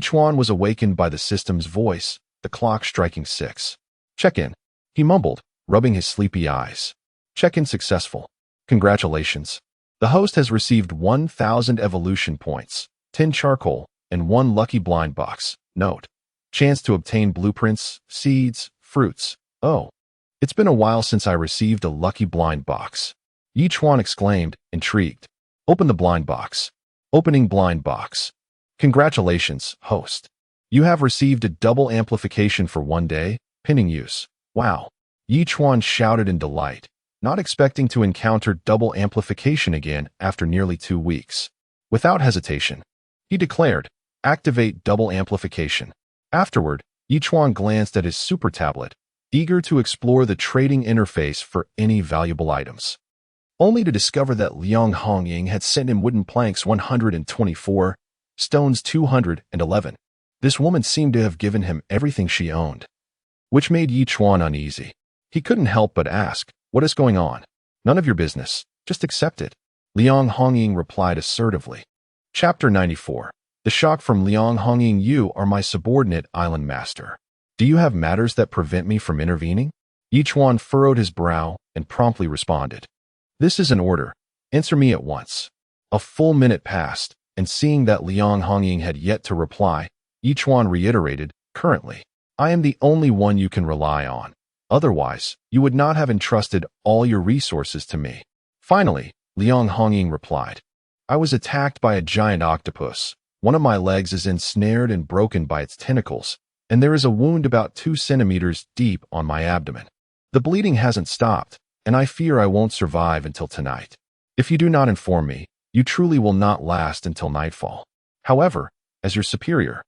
Speaker 1: Chuan was awakened by the system's voice, the clock striking 6. "Check in," he mumbled, rubbing his sleepy eyes. "Check-in successful. Congratulations. The host has received 1,000 evolution points, 10 charcoal, and 1 lucky blind box. Note: chance to obtain blueprints, seeds, fruits. Oh, it's been a while since I received a lucky blind box." Chuan exclaimed, intrigued. "Open the blind box." Opening blind box. "Congratulations, host. You have received a double amplification for 1 day, pinning use. Wow." Chuan shouted in delight, not expecting to encounter double amplification again after nearly 2 weeks. Without hesitation, he declared, "Activate double amplification." Afterward, Chuan glanced at his super tablet, eager to explore the trading interface for any valuable items, only to discover that Liang Hongying had sent him wooden planks 124, Stones 211. This woman seemed to have given him everything she owned, which made Yi Chuan uneasy. He couldn't help but ask, "What is going on?" "None of your business. Just accept it," Liang Hongying replied assertively. Chapter 94. The shock from Liang Hongying. "You are my subordinate island master. Do you have matters that prevent me from intervening?" Yi Chuan furrowed his brow and promptly responded, "This is an order. Answer me at once." A full minute passed, and seeing that Liang Hongying had yet to reply, Yi Chuan reiterated, "Currently, I am the only one you can rely on. Otherwise, you would not have entrusted all your resources to me." Finally, Liang Hongying replied, "I was attacked by a giant octopus. One of my legs is ensnared and broken by its tentacles, and there is a wound about 2 centimeters deep on my abdomen. The bleeding hasn't stopped, and I fear I won't survive until tonight. If you do not inform me, you truly will not last until nightfall. However, as your superior,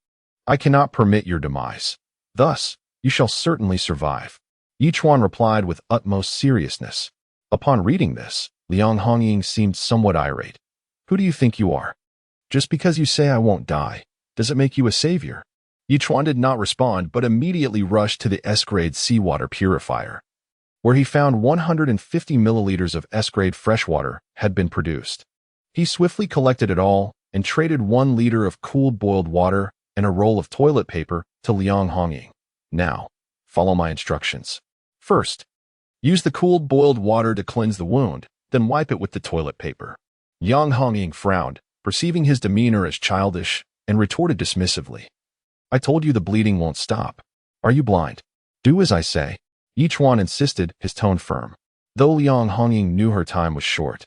Speaker 1: I cannot permit your demise. Thus, you shall certainly survive." Yi Chuan replied with utmost seriousness. Upon reading this, Liang Hongying seemed somewhat irate. "Who do you think you are? Just because you say I won't die, does it make you a savior?" Yi Chuan did not respond but immediately rushed to the S-grade seawater purifier, where he found 150 milliliters of S-grade freshwater had been produced. He swiftly collected it all and traded 1 liter of cooled boiled water and a roll of toilet paper to Liang Hongying. "Now, follow my instructions. First, use the cooled boiled water to cleanse the wound, then wipe it with the toilet paper." Liang Hongying frowned, perceiving his demeanor as childish, and retorted dismissively, "I told you the bleeding won't stop. Are you blind? Do as I say." Yi Chuan insisted, his tone firm. Though Liang Hongying knew her time was short,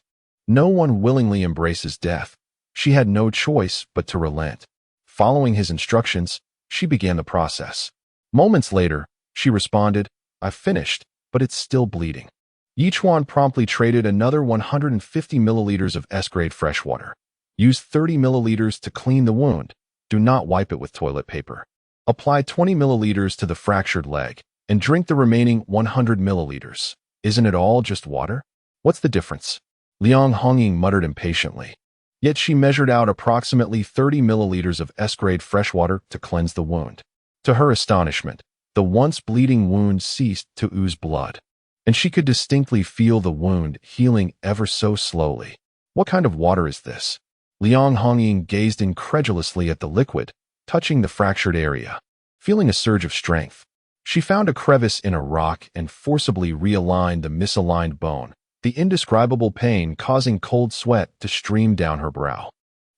Speaker 1: no one willingly embraces death. She had no choice but to relent. Following his instructions, she began the process. Moments later, she responded, "I've finished, but it's still bleeding." Yi Chuan promptly traded another 150 milliliters of S-grade freshwater. Use 30 milliliters to clean the wound. Do not wipe it with toilet paper. Apply 20 milliliters to the fractured leg, and drink the remaining 100 milliliters. "Isn't it all just water? What's the difference?" Liang Hongying muttered impatiently. Yet she measured out approximately 30 milliliters of S-grade freshwater to cleanse the wound. To her astonishment, the once bleeding wound ceased to ooze blood, and she could distinctly feel the wound healing ever so slowly. "What kind of water is this?" Liang Hongying gazed incredulously at the liquid, touching the fractured area. Feeling a surge of strength, she found a crevice in a rock and forcibly realigned the misaligned bone, the indescribable pain causing cold sweat to stream down her brow.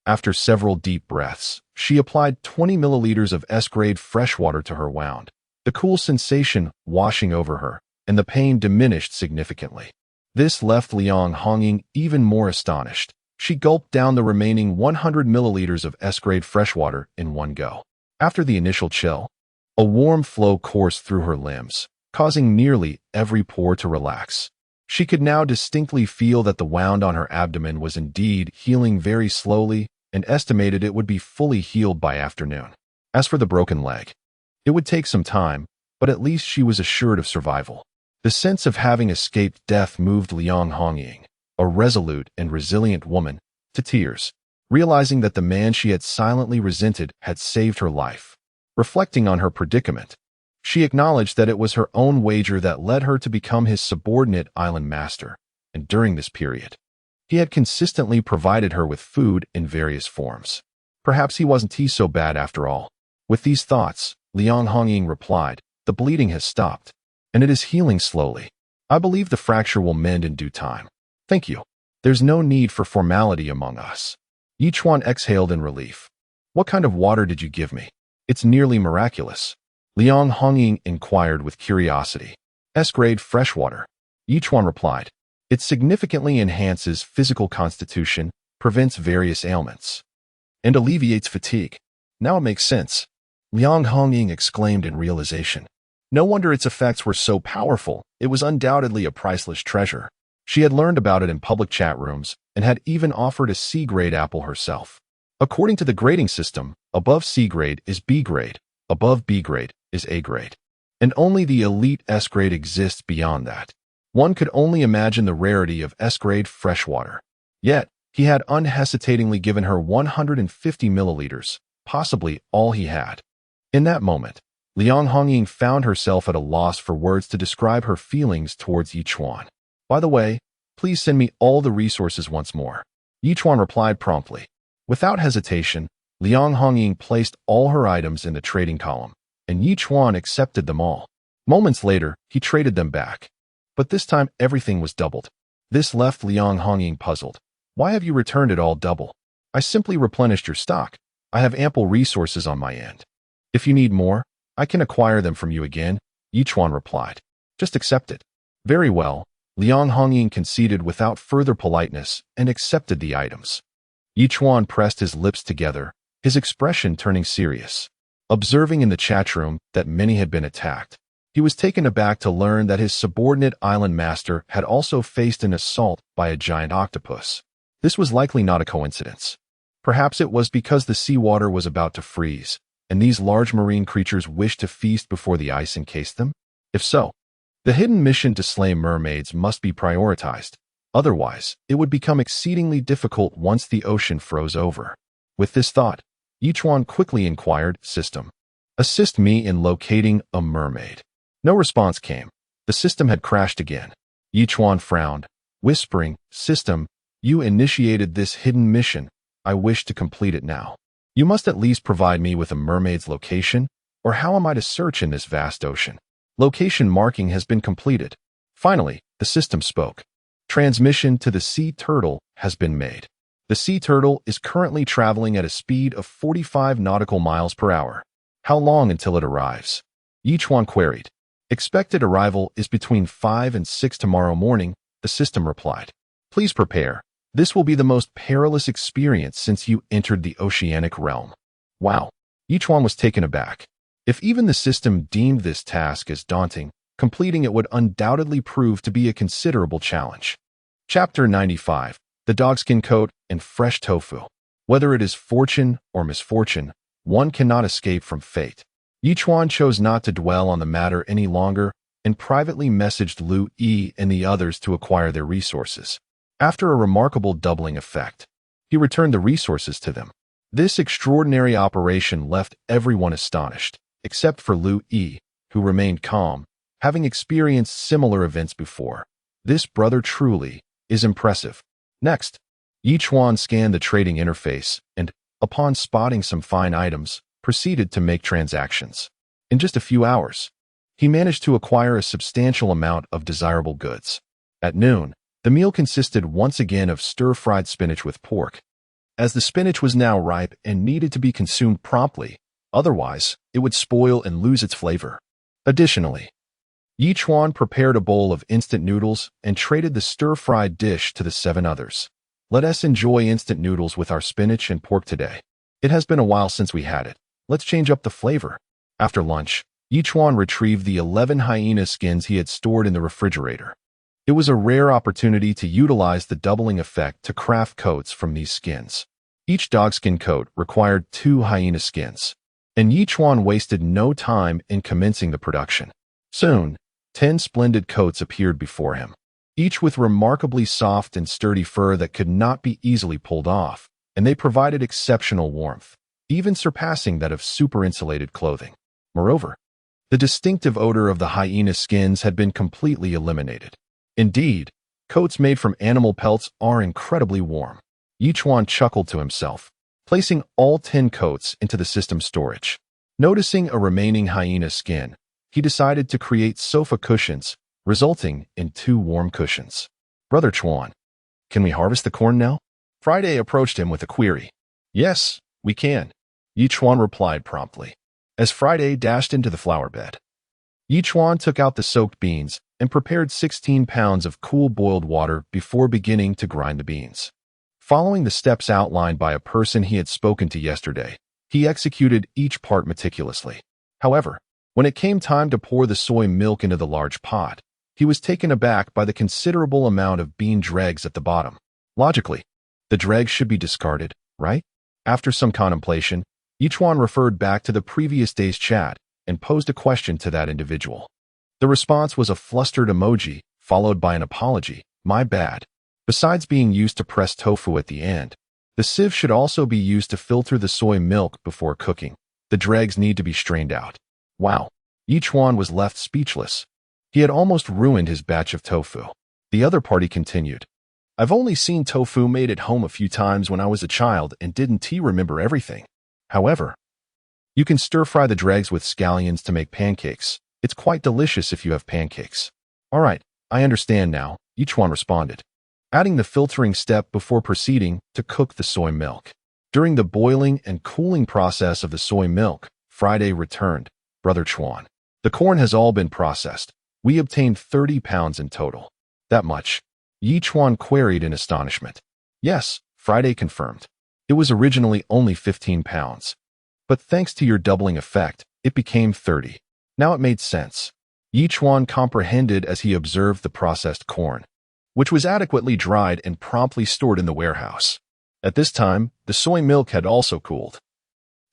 Speaker 1: After several deep breaths, she applied 20 milliliters of S-grade freshwater to her wound, the cool sensation washing over her, and the pain diminished significantly. This left Liang Hongying even more astonished. She gulped down the remaining 100 milliliters of S-grade freshwater in one go. After the initial chill, a warm flow coursed through her limbs, causing nearly every pore to relax. She could now distinctly feel that the wound on her abdomen was indeed healing very slowly, and estimated it would be fully healed by afternoon. As for the broken leg, it would take some time, but at least she was assured of survival. The sense of having escaped death moved Liang Hongying, a resolute and resilient woman, to tears, realizing that the man she had silently resented had saved her life. Reflecting on her predicament, she acknowledged that it was her own wager that led her to become his subordinate island master, and during this period, he had consistently provided her with food in various forms. Perhaps he wasn't so bad after all. With these thoughts, Liang Hongying replied, "The bleeding has stopped, and it is healing slowly. I believe the fracture will mend in due time. Thank you. There's no need for formality among us." Yi Chuan exhaled in relief. "What kind of water did you give me? It's nearly miraculous." Liang Hongying inquired with curiosity. "S-grade freshwater," Yi Chuan replied. "It significantly enhances physical constitution, prevents various ailments, and alleviates fatigue." "Now it makes sense," Liang Hongying exclaimed in realization. No wonder its effects were so powerful. It was undoubtedly a priceless treasure. She had learned about it in public chat rooms and had even offered a C-grade apple herself. According to the grading system, above C-grade is B-grade, above B-grade is A-grade, and only the elite S-grade exists beyond that. One could only imagine the rarity of S-grade freshwater. Yet, He had unhesitatingly given her 150 milliliters, possibly all he had. In that moment, Liang Hongying found herself at a loss for words to describe her feelings towards Yi Chuan. By the way, please send me all the resources once more. Yi Chuan replied promptly. Without hesitation, Liang Hongying placed all her items in the trading column, and Yi Chuan accepted them all. Moments later, he traded them back. But this time everything was doubled. This left Liang Hongying puzzled. Why have you returned it all double? I simply replenished your stock. I have ample resources on my end. If you need more, I can acquire them from you again, Yi Chuan replied. Just accept it. Very well, Liang Hongying conceded without further politeness and accepted the items. Yi Chuan pressed his lips together, his expression turning serious. Observing in the chat room that many had been attacked, he was taken aback to learn that his subordinate island master had also faced an assault by a giant octopus. This was likely not a coincidence. Perhaps it was because the seawater was about to freeze, and these large marine creatures wished to feast before the ice encased them? If so, the hidden mission to slay mermaids must be prioritized. Otherwise, it would become exceedingly difficult once the ocean froze over. With this thought, Yi Chuan quickly inquired, "System, assist me in locating a mermaid." No response came. The system had crashed again. Yi Chuan frowned, whispering, "System, you initiated this hidden mission. I wish to complete it now. You must at least provide me with a mermaid's location, or how am I to search in this vast ocean? Location marking has been completed." Finally, the system spoke. Transmission to the sea turtle has been made. The sea turtle is currently traveling at a speed of 45 nautical miles per hour. How long until it arrives? Yi Chuan queried. Expected arrival is between 5 and 6 tomorrow morning, the system replied. Please prepare. This will be the most perilous experience since you entered the oceanic realm. Wow. Yi Chuan was taken aback. If even the system deemed this task as daunting, completing it would undoubtedly prove to be a considerable challenge. Chapter 95. The Dogskin Coat and Fresh Tofu. Whether it is fortune or misfortune, one cannot escape from fate. Yi Chuan chose not to dwell on the matter any longer and privately messaged Lu Yi and the others to acquire their resources. After a remarkable doubling effect, he returned the resources to them. This extraordinary operation left everyone astonished, except for Lu Yi, who remained calm, having experienced similar events before. This brother truly is impressive. Next, Yi Chuan scanned the trading interface and, upon spotting some fine items, proceeded to make transactions. In just a few hours, he managed to acquire a substantial amount of desirable goods. At noon, the meal consisted once again of stir-fried spinach with pork. As the spinach was now ripe and needed to be consumed promptly, otherwise it would spoil and lose its flavor. Additionally, Yi Chuan prepared a bowl of instant noodles and traded the stir-fried dish to the 7 others. Let us enjoy instant noodles with our spinach and pork today. It has been a while since we had it. Let's change up the flavor. After lunch, Yi Chuan retrieved the 11 hyena skins he had stored in the refrigerator. It was a rare opportunity to utilize the doubling effect to craft coats from these skins. Each dogskin coat required 2 hyena skins, and Yi Chuan wasted no time in commencing the production. Soon, 10 splendid coats appeared before him, each with remarkably soft and sturdy fur that could not be easily pulled off, and they provided exceptional warmth, even surpassing that of super-insulated clothing. Moreover, the distinctive odor of the hyena skins had been completely eliminated. Indeed, coats made from animal pelts are incredibly warm. Yi Chuan chuckled to himself, placing all 10 coats into the system storage. Noticing a remaining hyena skin, he decided to create sofa cushions, resulting in 2 warm cushions. Brother Chuan, can we harvest the corn now? Friday approached him with a query. Yes, we can, Yi Chuan replied promptly, as Friday dashed into the flower bed. Yi Chuan took out the soaked beans and prepared 16 pounds of cool boiled water before beginning to grind the beans. Following the steps outlined by a person he had spoken to yesterday, he executed each part meticulously. However, when it came time to pour the soy milk into the large pot, he was taken aback by the considerable amount of bean dregs at the bottom. Logically, the dregs should be discarded, right? After some contemplation, Yi Chuan referred back to the previous day's chat and posed a question to that individual. The response was a flustered emoji, followed by an apology. My bad. Besides being used to press tofu at the end, the sieve should also be used to filter the soy milk before cooking. The dregs need to be strained out. Wow. Chuan was left speechless. He had almost ruined his batch of tofu. The other party continued. I've only seen tofu made at home a few times when I was a child and didn't remember everything. However, you can stir-fry the dregs with scallions to make pancakes. It's quite delicious if you have pancakes. All right, I understand now, Chuan responded, adding the filtering step before proceeding to cook the soy milk. During the boiling and cooling process of the soy milk, Friday returned, Brother Chuan. The corn has all been processed. We obtained 30 pounds in total. That much? Chuan queried in astonishment. Yes, Friday confirmed. It was originally only 15 pounds. But thanks to your doubling effect, it became 30. Now it made sense. Chuan comprehended as he observed the processed corn, which was adequately dried and promptly stored in the warehouse. At this time, the soy milk had also cooled.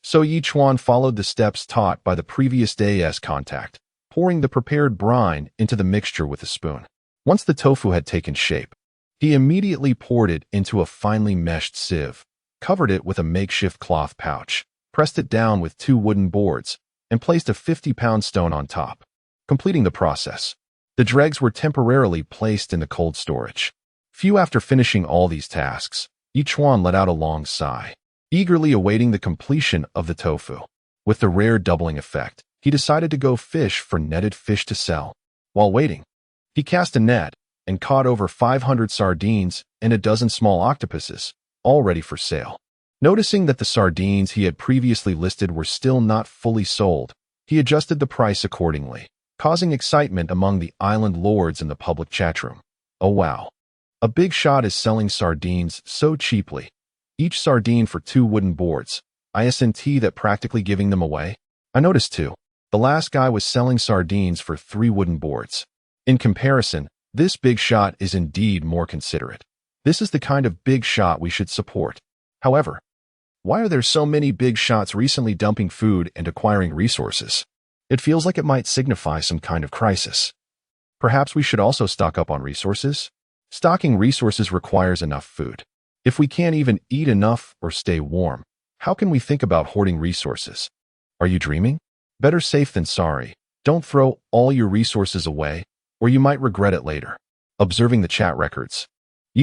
Speaker 1: So Chuan followed the steps taught by the previous day's contact, pouring the prepared brine into the mixture with a spoon. Once the tofu had taken shape, he immediately poured it into a finely meshed sieve, covered it with a makeshift cloth pouch, pressed it down with 2 wooden boards, and placed a 50-pound stone on top, completing the process. The dregs were temporarily placed in the cold storage. Few after finishing all these tasks, Chuan let out a long sigh, eagerly awaiting the completion of the tofu. With the rare doubling effect, he decided to go fish for netted fish to sell. While waiting, he cast a net and caught over 500 sardines and a dozen small octopuses, all ready for sale. Noticing that the sardines he had previously listed were still not fully sold, he adjusted the price accordingly, causing excitement among the island lords in the public chatroom. Oh wow. A big shot is selling sardines so cheaply. Each sardine for 2 wooden boards. Isn't that practically giving them away? I noticed too. The last guy was selling sardines for 3 wooden boards. In comparison, this big shot is indeed more considerate. This is the kind of big shot we should support. However, why are there so many big shots recently dumping food and acquiring resources? It feels like it might signify some kind of crisis. Perhaps we should also stock up on resources? Stocking resources requires enough food. If we can't even eat enough or stay warm, how can we think about hoarding resources? Are you dreaming? Better safe than sorry. Don't throw all your resources away, or you might regret it later. Observing the chat records,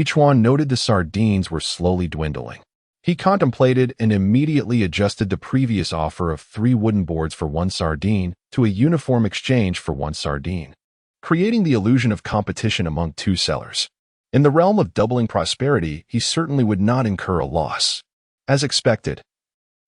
Speaker 1: Chuan noted the sardines were slowly dwindling. He contemplated and immediately adjusted the previous offer of 3 wooden boards for 1 sardine to a uniform exchange for 1 sardine, creating the illusion of competition among 2 sellers. In the realm of doubling prosperity, he certainly would not incur a loss. As expected,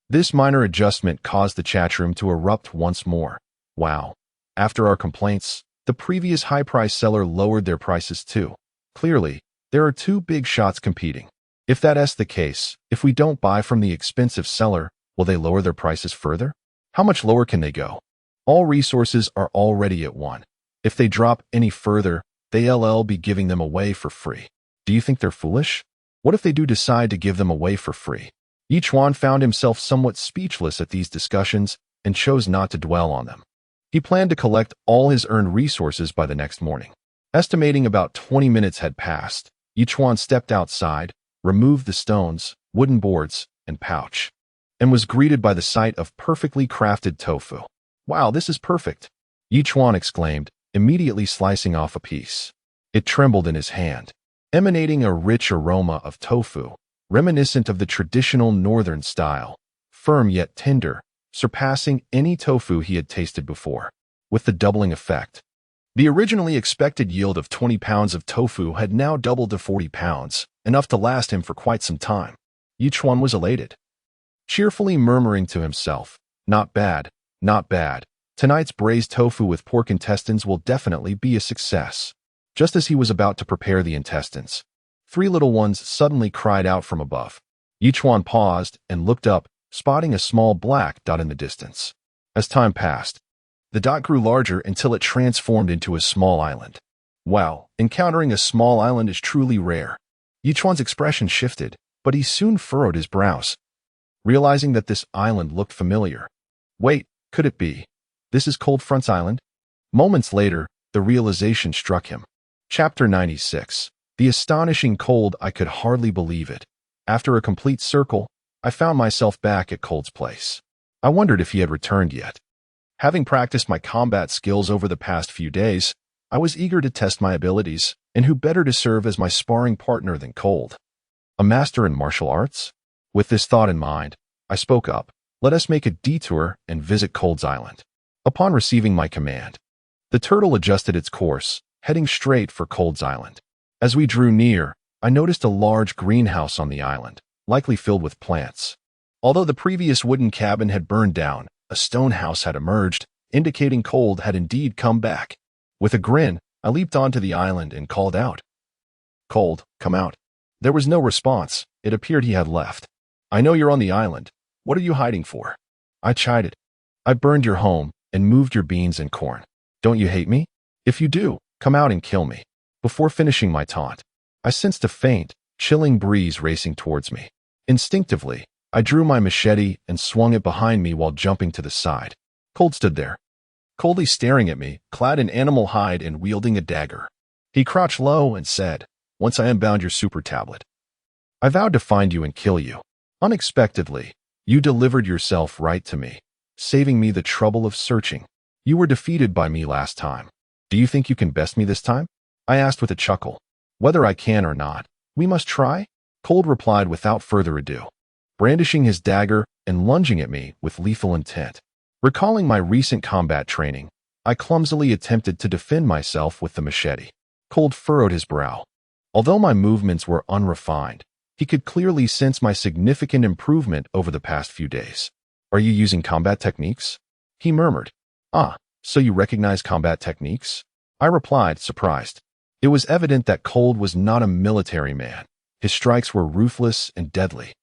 Speaker 1: this minor adjustment caused the chatroom to erupt once more. Wow. After our complaints, the previous high-price seller lowered their prices too. Clearly, there are 2 big shots competing. If that's the case, if we don't buy from the expensive seller, will they lower their prices further? How much lower can they go? All resources are already at 1. If they drop any further, they'll be giving them away for free. Do you think they're foolish? What if they do decide to give them away for free? Chuan found himself somewhat speechless at these discussions and chose not to dwell on them. He planned to collect all his earned resources by the next morning. Estimating about 20 minutes had passed, Chuan stepped outside, removed the stones, wooden boards, and pouch, and was greeted by the sight of perfectly crafted tofu. Wow, this is perfect, Chuan exclaimed, immediately slicing off a piece. It trembled in his hand, emanating a rich aroma of tofu, reminiscent of the traditional northern style, firm yet tender, surpassing any tofu he had tasted before. With the doubling effect, the originally expected yield of 20 pounds of tofu had now doubled to 40 pounds, enough to last him for quite some time. Chuan was elated, cheerfully murmuring to himself, not bad, not bad. Tonight's braised tofu with pork intestines will definitely be a success. Just as he was about to prepare the intestines, 3 little ones suddenly cried out from above. Chuan paused and looked up, spotting a small black dot in the distance. As time passed, the dot grew larger until it transformed into a small island. Wow, encountering a small island is truly rare. Chuan's expression shifted, but he soon furrowed his brows, realizing that this island looked familiar. Wait, could it be? This is Cold Front's island? Moments later, the realization struck him. Chapter 96. The astonishing Cold, I could hardly believe it. After a complete circle, I found myself back at Cold's place. I wondered if he had returned yet. Having practiced my combat skills over the past few days, I was eager to test my abilities, and who better to serve as my sparring partner than Cold? A master in martial arts? With this thought in mind, I spoke up. Let us make a detour and visit Cold's island. Upon receiving my command, the turtle adjusted its course, heading straight for Cold's island. As we drew near, I noticed a large greenhouse on the island, likely filled with plants. Although the previous wooden cabin had burned down, a stone house had emerged, indicating Cold had indeed come back. With a grin, I leaped onto the island and called out, "Cold, come out." There was no response. It appeared he had left. "I know you're on the island. What are you hiding for?" I chided. "I burned your home and moved your beans and corn. Don't you hate me? If you do, come out and kill me." Before finishing my taunt, I sensed a faint, chilling breeze racing towards me. Instinctively, I drew my machete and swung it behind me while jumping to the side. Cold stood there, coldly staring at me, clad in animal hide and wielding a dagger. He crouched low and said, "Once I unbound your super tablet, I vowed to find you and kill you. Unexpectedly, you delivered yourself right to me, saving me the trouble of searching. You were defeated by me last time. Do you think you can best me this time?" I asked with a chuckle. "Whether I can or not, we must try," Cold replied without further ado, brandishing his dagger and lunging at me with lethal intent. Recalling my recent combat training, I clumsily attempted to defend myself with the machete. Cold furrowed his brow. Although my movements were unrefined, he could clearly sense my significant improvement over the past few days. "Are you using combat techniques?" he murmured. "Ah, so you recognize combat techniques?" I replied, surprised. It was evident that Cold was not a military man. His strikes were ruthless and deadly,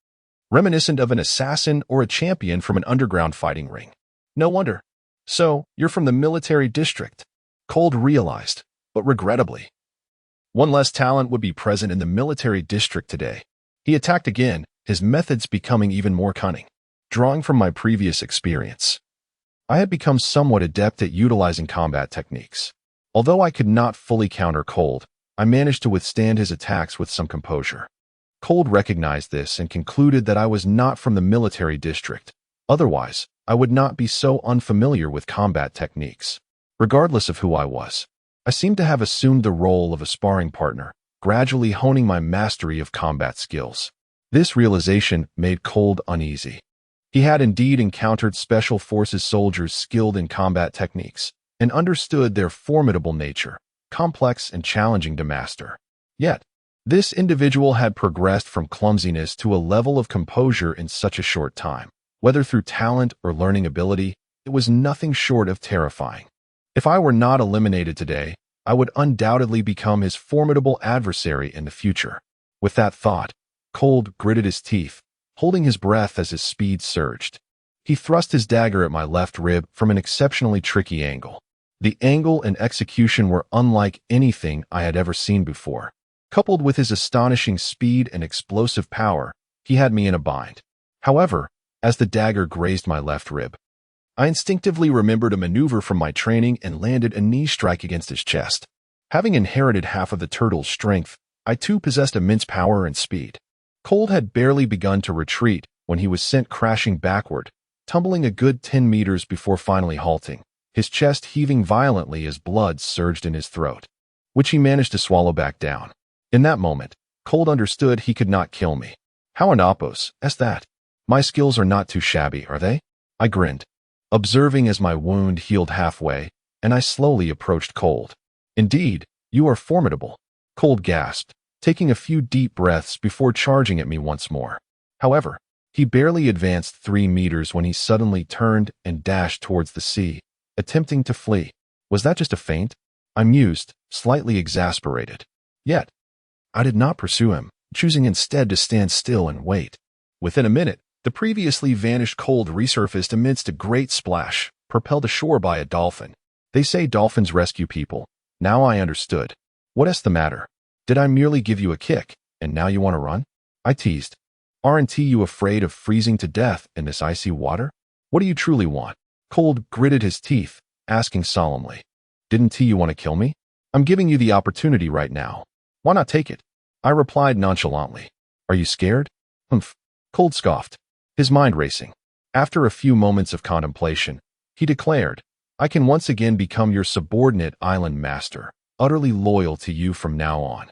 Speaker 1: reminiscent of an assassin or a champion from an underground fighting ring. No wonder. "So, you're from the military district," Cold realized, but regrettably. One less talent would be present in the military district today. He attacked again, his methods becoming even more cunning. Drawing from my previous experience, I had become somewhat adept at utilizing combat techniques. Although I could not fully counter Cold, I managed to withstand his attacks with some composure. Cold recognized this and concluded that I was not from the military district. Otherwise, I would not be so unfamiliar with combat techniques. Regardless of who I was, I seemed to have assumed the role of a sparring partner, gradually honing my mastery of combat skills. This realization made Cold uneasy. He had indeed encountered Special Forces soldiers skilled in combat techniques and understood their formidable nature, complex and challenging to master. Yet, this individual had progressed from clumsiness to a level of composure in such a short time. Whether through talent or learning ability, it was nothing short of terrifying. If I were not eliminated today, I would undoubtedly become his formidable adversary in the future. With that thought, Cold gritted his teeth, holding his breath as his speed surged. He thrust his dagger at my left rib from an exceptionally tricky angle. The angle and execution were unlike anything I had ever seen before. Coupled with his astonishing speed and explosive power, he had me in a bind. However, as the dagger grazed my left rib, I instinctively remembered a maneuver from my training and landed a knee strike against his chest. Having inherited half of the turtle's strength, I too possessed immense power and speed. Cold had barely begun to retreat when he was sent crashing backward, tumbling a good 10 meters before finally halting, his chest heaving violently as blood surged in his throat, which he managed to swallow back down. In that moment, Cold understood he could not kill me. "How anapos, as that? My skills are not too shabby, are they?" I grinned, observing as my wound healed halfway, and I slowly approached Cold. "Indeed, you are formidable," Cold gasped, taking a few deep breaths before charging at me once more. However, he barely advanced 3 meters when he suddenly turned and dashed towards the sea, attempting to flee. Was that just a feint? I mused, slightly exasperated. Yet, I did not pursue him, choosing instead to stand still and wait. Within a minute, the previously vanished Cold resurfaced amidst a great splash, propelled ashore by a dolphin. They say dolphins rescue people. Now I understood. "What's the matter? Did I merely give you a kick, and now you want to run?" I teased. "Aren't you afraid of freezing to death in this icy water? What do you truly want?" Cold gritted his teeth, asking solemnly, "Didn't you want to kill me? I'm giving you the opportunity right now. Why not take it? I replied nonchalantly. Are you scared? Humph. Cold scoffed, his mind racing. After a few moments of contemplation, he declared, I can once again become your subordinate island master, utterly loyal to you from now on.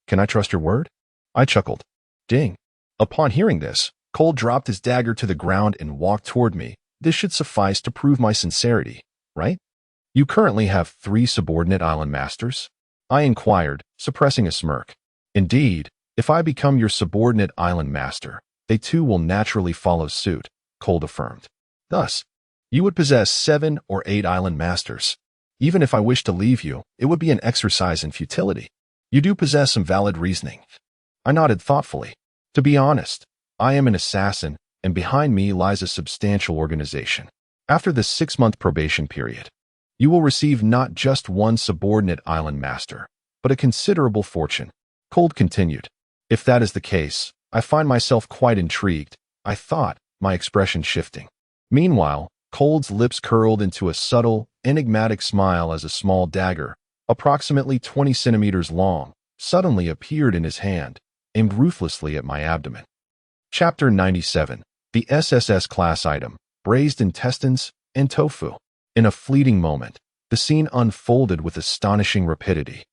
Speaker 1: Can I trust your word? I chuckled. Ding. Upon hearing this, Cold dropped his dagger to the ground and walked toward me. This should suffice to prove my sincerity, right? You currently have 3 subordinate island masters? I inquired, suppressing a smirk. Indeed, if I become your subordinate island master, they too will naturally follow suit, Cold affirmed. Thus, you would possess 7 or 8 island masters. Even if I wished to leave you, it would be an exercise in futility. You do possess some valid reasoning. I nodded thoughtfully. To be honest, I am an assassin, and behind me lies a substantial organization. After the 6-month probation period, you will receive not just 1 subordinate island master, but a considerable fortune. Cold continued. If that is the case, I find myself quite intrigued, I thought, my expression shifting. Meanwhile, Cold's lips curled into a subtle, enigmatic smile as a small dagger, approximately 20 centimeters long, suddenly appeared in his hand, aimed ruthlessly at my abdomen. Chapter 97. The SSS class item, braised intestines and tofu. In a fleeting moment, the scene unfolded with astonishing rapidity.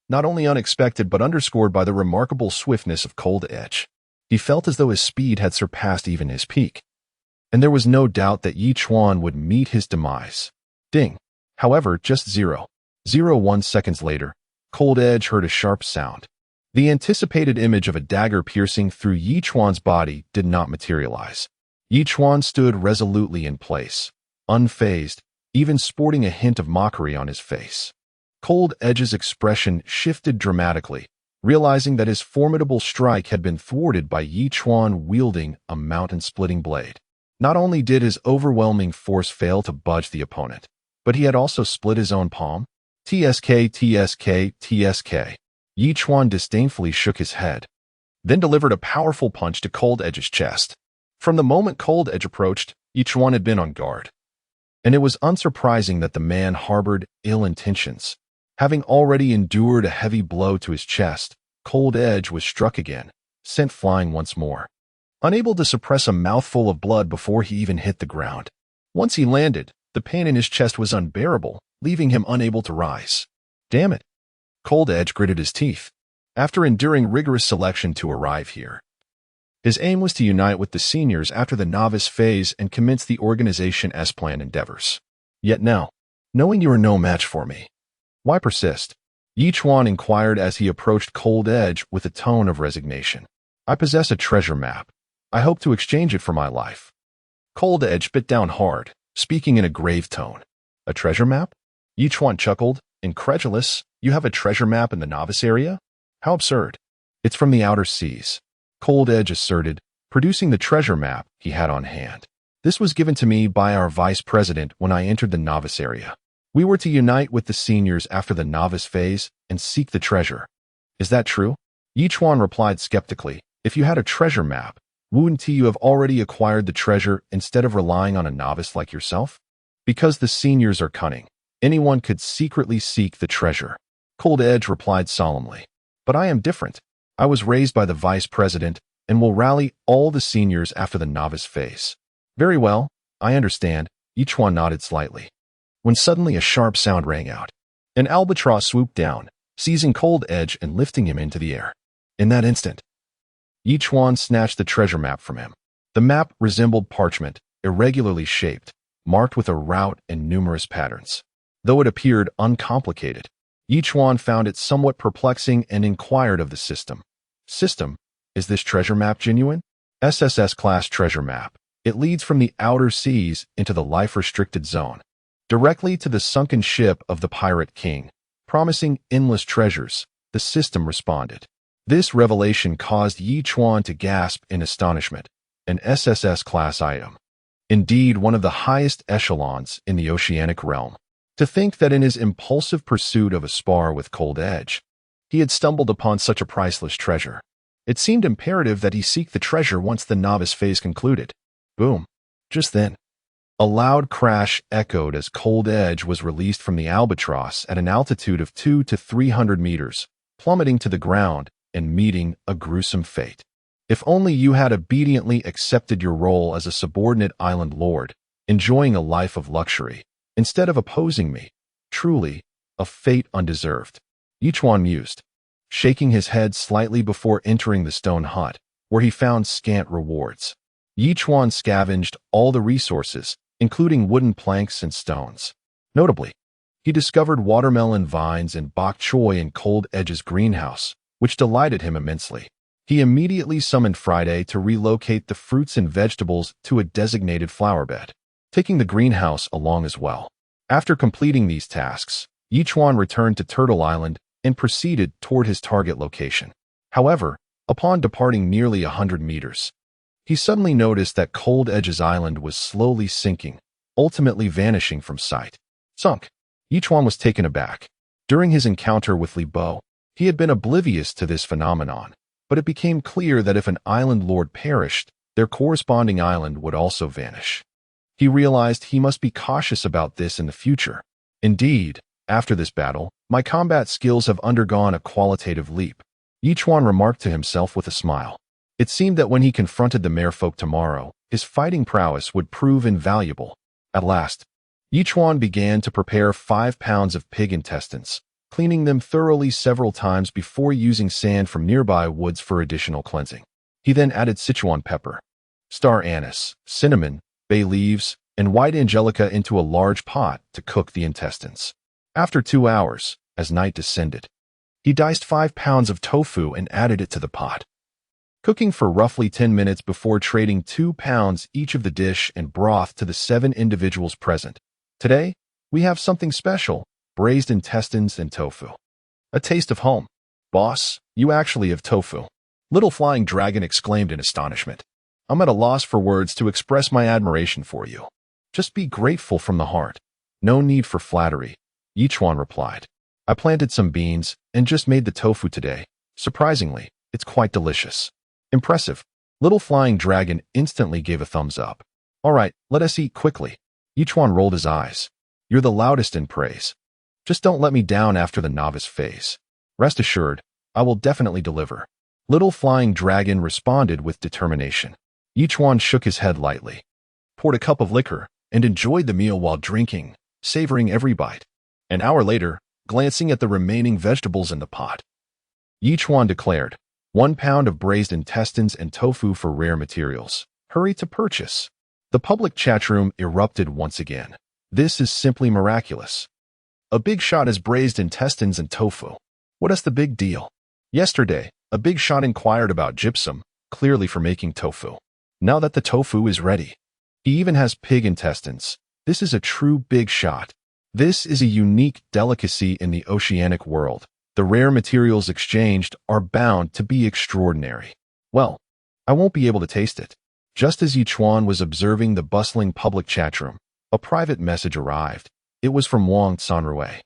Speaker 1: Not only unexpected but underscored by the remarkable swiftness of Cold Edge. He felt as though his speed had surpassed even his peak. And there was no doubt that Chuan would meet his demise. Ding. However, just 0.01 seconds later, Cold Edge heard a sharp sound. The anticipated image of a dagger piercing through Chuan's body did not materialize. Chuan stood resolutely in place, unfazed, even sporting a hint of mockery on his face. Cold Edge's expression shifted dramatically, realizing that his formidable strike had been thwarted by Chuan wielding a mountain-splitting blade. Not only did his overwhelming force fail to budge the opponent, but he had also split his own palm. TSK, TSK, TSK. Chuan disdainfully shook his head, then delivered a powerful punch to Cold Edge's chest. From the moment Cold Edge approached, Chuan had been on guard. And it was unsurprising that the man harbored ill intentions. Having already endured a heavy blow to his chest, Cold Edge was struck again, sent flying once more, unable to suppress a mouthful of blood before he even hit the ground. Once he landed, the pain in his chest was unbearable, leaving him unable to rise. Damn it. Cold Edge gritted his teeth. After enduring rigorous selection to arrive here, his aim was to unite with the seniors after the novice phase and commence the organization S-Plan endeavors. Yet now, knowing you are no match for me, why persist? Chuan inquired as he approached Cold Edge with a tone of resignation. I possess a treasure map. I hope to exchange it for my life. Cold Edge bit down hard, speaking in a grave tone. A treasure map? Chuan chuckled, incredulous. You have a treasure map in the novice area? How absurd. It's from the outer seas, Cold Edge asserted, producing the treasure map he had on hand. This was given to me by our vice president when I entered the novice area. We were to unite with the seniors after the novice phase and seek the treasure. Is that true? Chuan replied skeptically. If you had a treasure map, wouldn't you have already acquired the treasure instead of relying on a novice like yourself? Because the seniors are cunning, anyone could secretly seek the treasure. Cold Edge replied solemnly. But I am different. I was raised by the vice president and will rally all the seniors after the novice phase. Very well, I understand. Chuan nodded slightly. When suddenly a sharp sound rang out. An albatross swooped down, seizing Cold Edge and lifting him into the air. In that instant, Chuan snatched the treasure map from him. The map resembled parchment, irregularly shaped, marked with a route and numerous patterns. Though it appeared uncomplicated, Chuan found it somewhat perplexing and inquired of the system. System, is this treasure map genuine? SSS class treasure map. It leads from the outer seas into the life-restricted zone, directly to the sunken ship of the Pirate King, promising endless treasures, the system responded. This revelation caused Chuan to gasp in astonishment. An SSS class item. Indeed, one of the highest echelons in the oceanic realm. To think that in his impulsive pursuit of a spar with Cold Edge, he had stumbled upon such a priceless treasure. It seemed imperative that he seek the treasure once the novice phase concluded. Boom. Just then, a loud crash echoed as Cold Edge was released from the albatross at an altitude of 200 to 300 meters, plummeting to the ground and meeting a gruesome fate. If only you had obediently accepted your role as a subordinate island lord, enjoying a life of luxury, instead of opposing me. Truly, a fate undeserved. Chuan mused, shaking his head slightly before entering the stone hut, where he found scant rewards. Chuan scavenged all the resources, including wooden planks and stones. Notably, he discovered watermelon vines and bok choy in Cold Edge's greenhouse, which delighted him immensely. He immediately summoned Friday to relocate the fruits and vegetables to a designated flower bed, taking the greenhouse along as well. After completing these tasks, Chuan returned to Turtle Island and proceeded toward his target location. However, upon departing nearly 100 meters, he suddenly noticed that Cold Edge's island was slowly sinking, ultimately vanishing from sight. Sunk. Chuan was taken aback. During his encounter with Li Bo, he had been oblivious to this phenomenon, but it became clear that if an island lord perished, their corresponding island would also vanish. He realized he must be cautious about this in the future. Indeed, after this battle, my combat skills have undergone a qualitative leap, Chuan remarked to himself with a smile. It seemed that when he confronted the merfolk tomorrow, his fighting prowess would prove invaluable. At last, Chuan began to prepare 5 pounds of pig intestines, cleaning them thoroughly several times before using sand from nearby woods for additional cleansing. He then added Sichuan pepper, star anise, cinnamon, bay leaves, and white angelica into a large pot to cook the intestines. After 2 hours, as night descended, he diced 5 pounds of tofu and added it to the pot, cooking for roughly 10 minutes before trading 2 pounds each of the dish and broth to the 7 individuals present. Today, we have something special, braised intestines and tofu. A taste of home. Boss, you actually have tofu. Little Flying Dragon exclaimed in astonishment. I'm at a loss for words to express my admiration for you. Just be grateful from the heart. No need for flattery, Chuan replied. I planted some beans and just made the tofu today. Surprisingly, it's quite delicious. Impressive. Little Flying Dragon instantly gave a thumbs up. All right, let us eat quickly. Chuan rolled his eyes. You're the loudest in praise. Just don't let me down after the novice phase. Rest assured, I will definitely deliver. Little Flying Dragon responded with determination. Chuan shook his head lightly, poured a cup of liquor, and enjoyed the meal while drinking, savoring every bite. An hour later, glancing at the remaining vegetables in the pot, Chuan declared, 1 pound of braised intestines and tofu for rare materials. Hurry to purchase. The public chat room erupted once again. This is simply miraculous. A big shot is braised intestines and tofu. What is the big deal? Yesterday, a big shot inquired about gypsum, clearly for making tofu. Now that the tofu is ready, he even has pig intestines. This is a true big shot. This is a unique delicacy in the oceanic world. The rare materials exchanged are bound to be extraordinary. Well, I won't be able to taste it. Just as Chuan was observing the bustling public chat room, a private message arrived. It was from Wang Sanrui.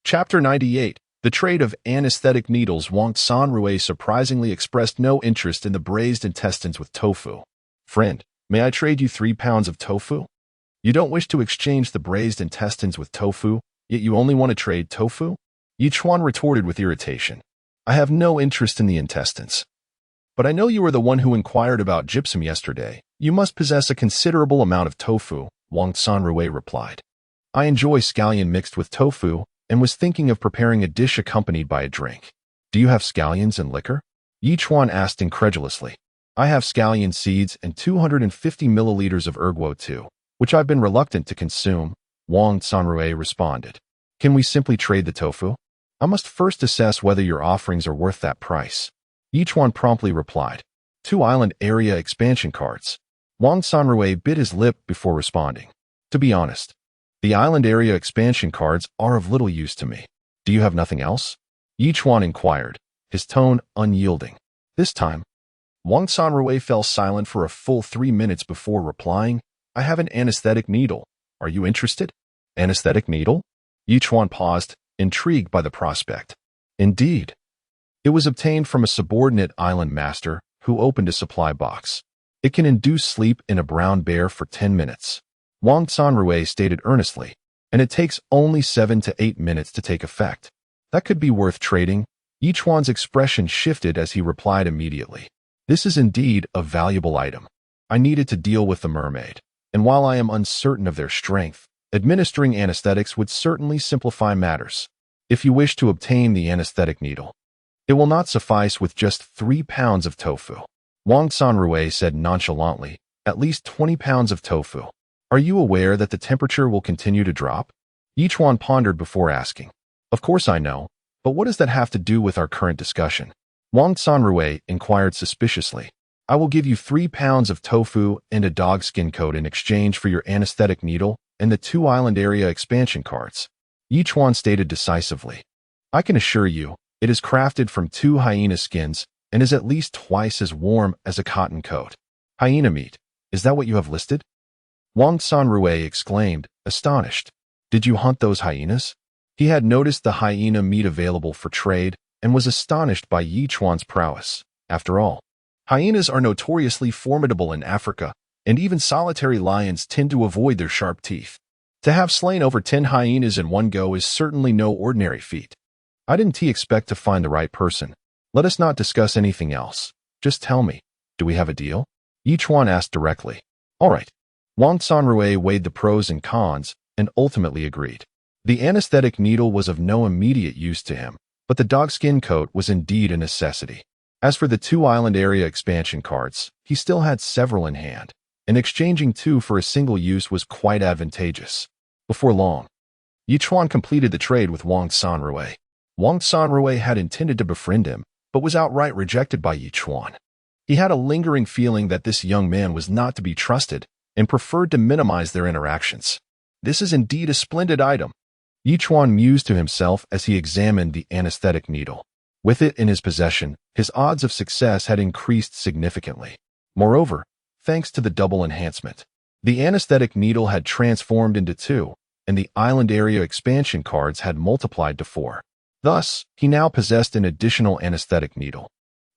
Speaker 1: Chapter 98. The Trade of Anesthetic Needles. Wang Sanrui surprisingly expressed no interest in the braised intestines with tofu. Friend, may I trade you 3 pounds of tofu? You don't wish to exchange the braised intestines with tofu, yet you only want to trade tofu? Chuan retorted with irritation. I have no interest in the intestines. But I know you were the one who inquired about gypsum yesterday. You must possess a considerable amount of tofu, Wang Sanrui replied. I enjoy scallion mixed with tofu, and was thinking of preparing a dish accompanied by a drink. Do you have scallions and liquor? Chuan asked incredulously. I have scallion seeds and 250 milliliters of erguo too, which I've been reluctant to consume, Wang Sanrui responded. Can we simply trade the tofu? I must first assess whether your offerings are worth that price. Chuan promptly replied. 2 island area expansion cards. Wang Sanrui bit his lip before responding. To be honest, the island area expansion cards are of little use to me. Do you have nothing else? Chuan inquired, his tone unyielding. This time, Wang Sanrui fell silent for a full 3 minutes before replying, I have an anesthetic needle. Are you interested? Anesthetic needle? Chuan paused, intrigued by the prospect. Indeed. It was obtained from a subordinate island master who opened a supply box. It can induce sleep in a brown bear for 10 minutes. Wang Sanrui stated earnestly, and it takes only 7 to 8 minutes to take effect. That could be worth trading, Chuan's expression shifted as he replied immediately. This is indeed a valuable item. I needed to deal with the mermaid, and while I am uncertain of their strength, administering anesthetics would certainly simplify matters. If you wish to obtain the anesthetic needle, it will not suffice with just 3 pounds of tofu. Wang Sanrui said nonchalantly, at least 20 pounds of tofu. Are you aware that the temperature will continue to drop? Chuan pondered before asking. Of course I know, but what does that have to do with our current discussion? Wang Sanrui inquired suspiciously. I will give you 3 pounds of tofu and a dog skin coat in exchange for your anesthetic needle and the 2 island area expansion cards. Chuan stated decisively. I can assure you, it is crafted from 2 hyena skins and is at least twice as warm as a cotton coat. Hyena meat, is that what you have listed? Wang Sanrui exclaimed, astonished. Did you hunt those hyenas? He had noticed the hyena meat available for trade and was astonished by Chuan's prowess. After all, hyenas are notoriously formidable in Africa, and even solitary lions tend to avoid their sharp teeth. To have slain over 10 hyenas in one go is certainly no ordinary feat. I didn't expect to find the right person. Let us not discuss anything else. Just tell me, do we have a deal? Chuan asked directly. All right. Wang Sanrui weighed the pros and cons and ultimately agreed. The anesthetic needle was of no immediate use to him, but the dogskin coat was indeed a necessity. As for the 2 island area expansion cards, he still had several in hand, and exchanging 2 for a single use was quite advantageous. Before long, Chuan completed the trade with Wang Sanrui. Wang Sanrui had intended to befriend him, but was outright rejected by Chuan. He had a lingering feeling that this young man was not to be trusted and preferred to minimize their interactions. This is indeed a splendid item. Chuan mused to himself as he examined the anesthetic needle. With it in his possession, his odds of success had increased significantly. Moreover, thanks to the double enhancement, the anesthetic needle had transformed into 2, and the island area expansion cards had multiplied to 4. Thus, he now possessed an additional anesthetic needle,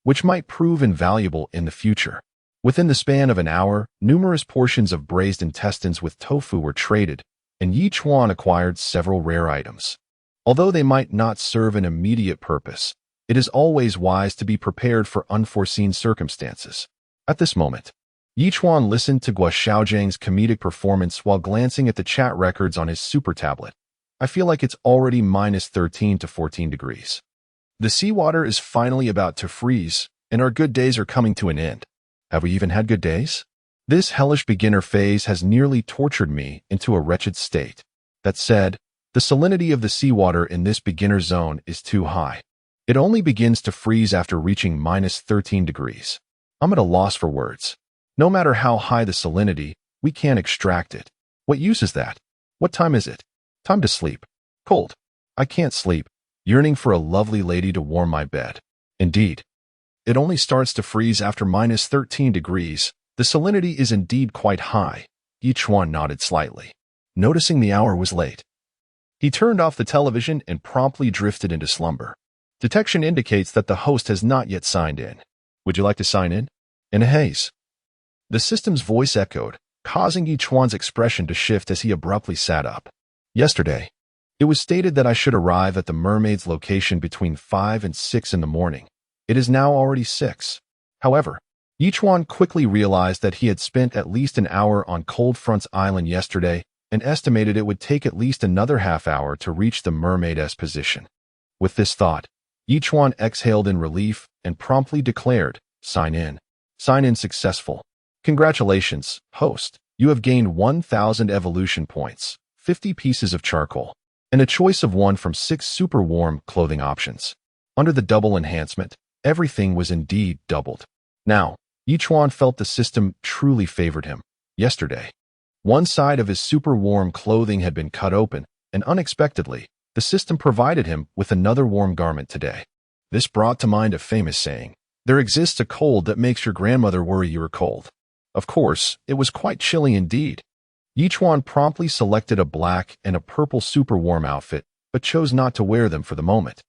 Speaker 1: which might prove invaluable in the future. Within the span of an hour, numerous portions of braised intestines with tofu were traded, and Chuan acquired several rare items. Although they might not serve an immediate purpose, it is always wise to be prepared for unforeseen circumstances. At this moment, Chuan listened to Guo Xiaojiang's comedic performance while glancing at the chat records on his super tablet. I feel like it's already minus 13 to 14 degrees. The seawater is finally about to freeze, and our good days are coming to an end. Have we even had good days? This hellish beginner phase has nearly tortured me into a wretched state. That said, the salinity of the seawater in this beginner zone is too high. It only begins to freeze after reaching minus 13 degrees. I'm at a loss for words. No matter how high the salinity, we can't extract it. What use is that? What time is it? Time to sleep. Cold. I can't sleep, yearning for a lovely lady to warm my bed. Indeed. It only starts to freeze after minus 13 degrees. The salinity is indeed quite high. Chuan nodded slightly, noticing the hour was late. He turned off the television and promptly drifted into slumber. Detection indicates that the host has not yet signed in. Would you like to sign in? In a haze. The system's voice echoed, causing Chuan's expression to shift as he abruptly sat up. Yesterday, it was stated that I should arrive at the mermaid's location between 5 and 6 in the morning. It is now already 6. However, Chuan quickly realized that he had spent at least an hour on Cold Front's island yesterday and estimated it would take at least another half hour to reach the mermaid's position. With this thought, Chuan exhaled in relief and promptly declared, Sign in. Sign in successful. Congratulations, host. You have gained 1,000 evolution points, 50 pieces of charcoal, and a choice of 1 from 6 super warm clothing options. Under the double enhancement, everything was indeed doubled. Now, Chuan felt the system truly favored him. Yesterday, one side of his super warm clothing had been cut open, and unexpectedly, the system provided him with another warm garment today. This brought to mind a famous saying, there exists a cold that makes your grandmother worry you are cold. Of course, it was quite chilly indeed. Chuan promptly selected a black and a purple super warm outfit, but chose not to wear them for the moment,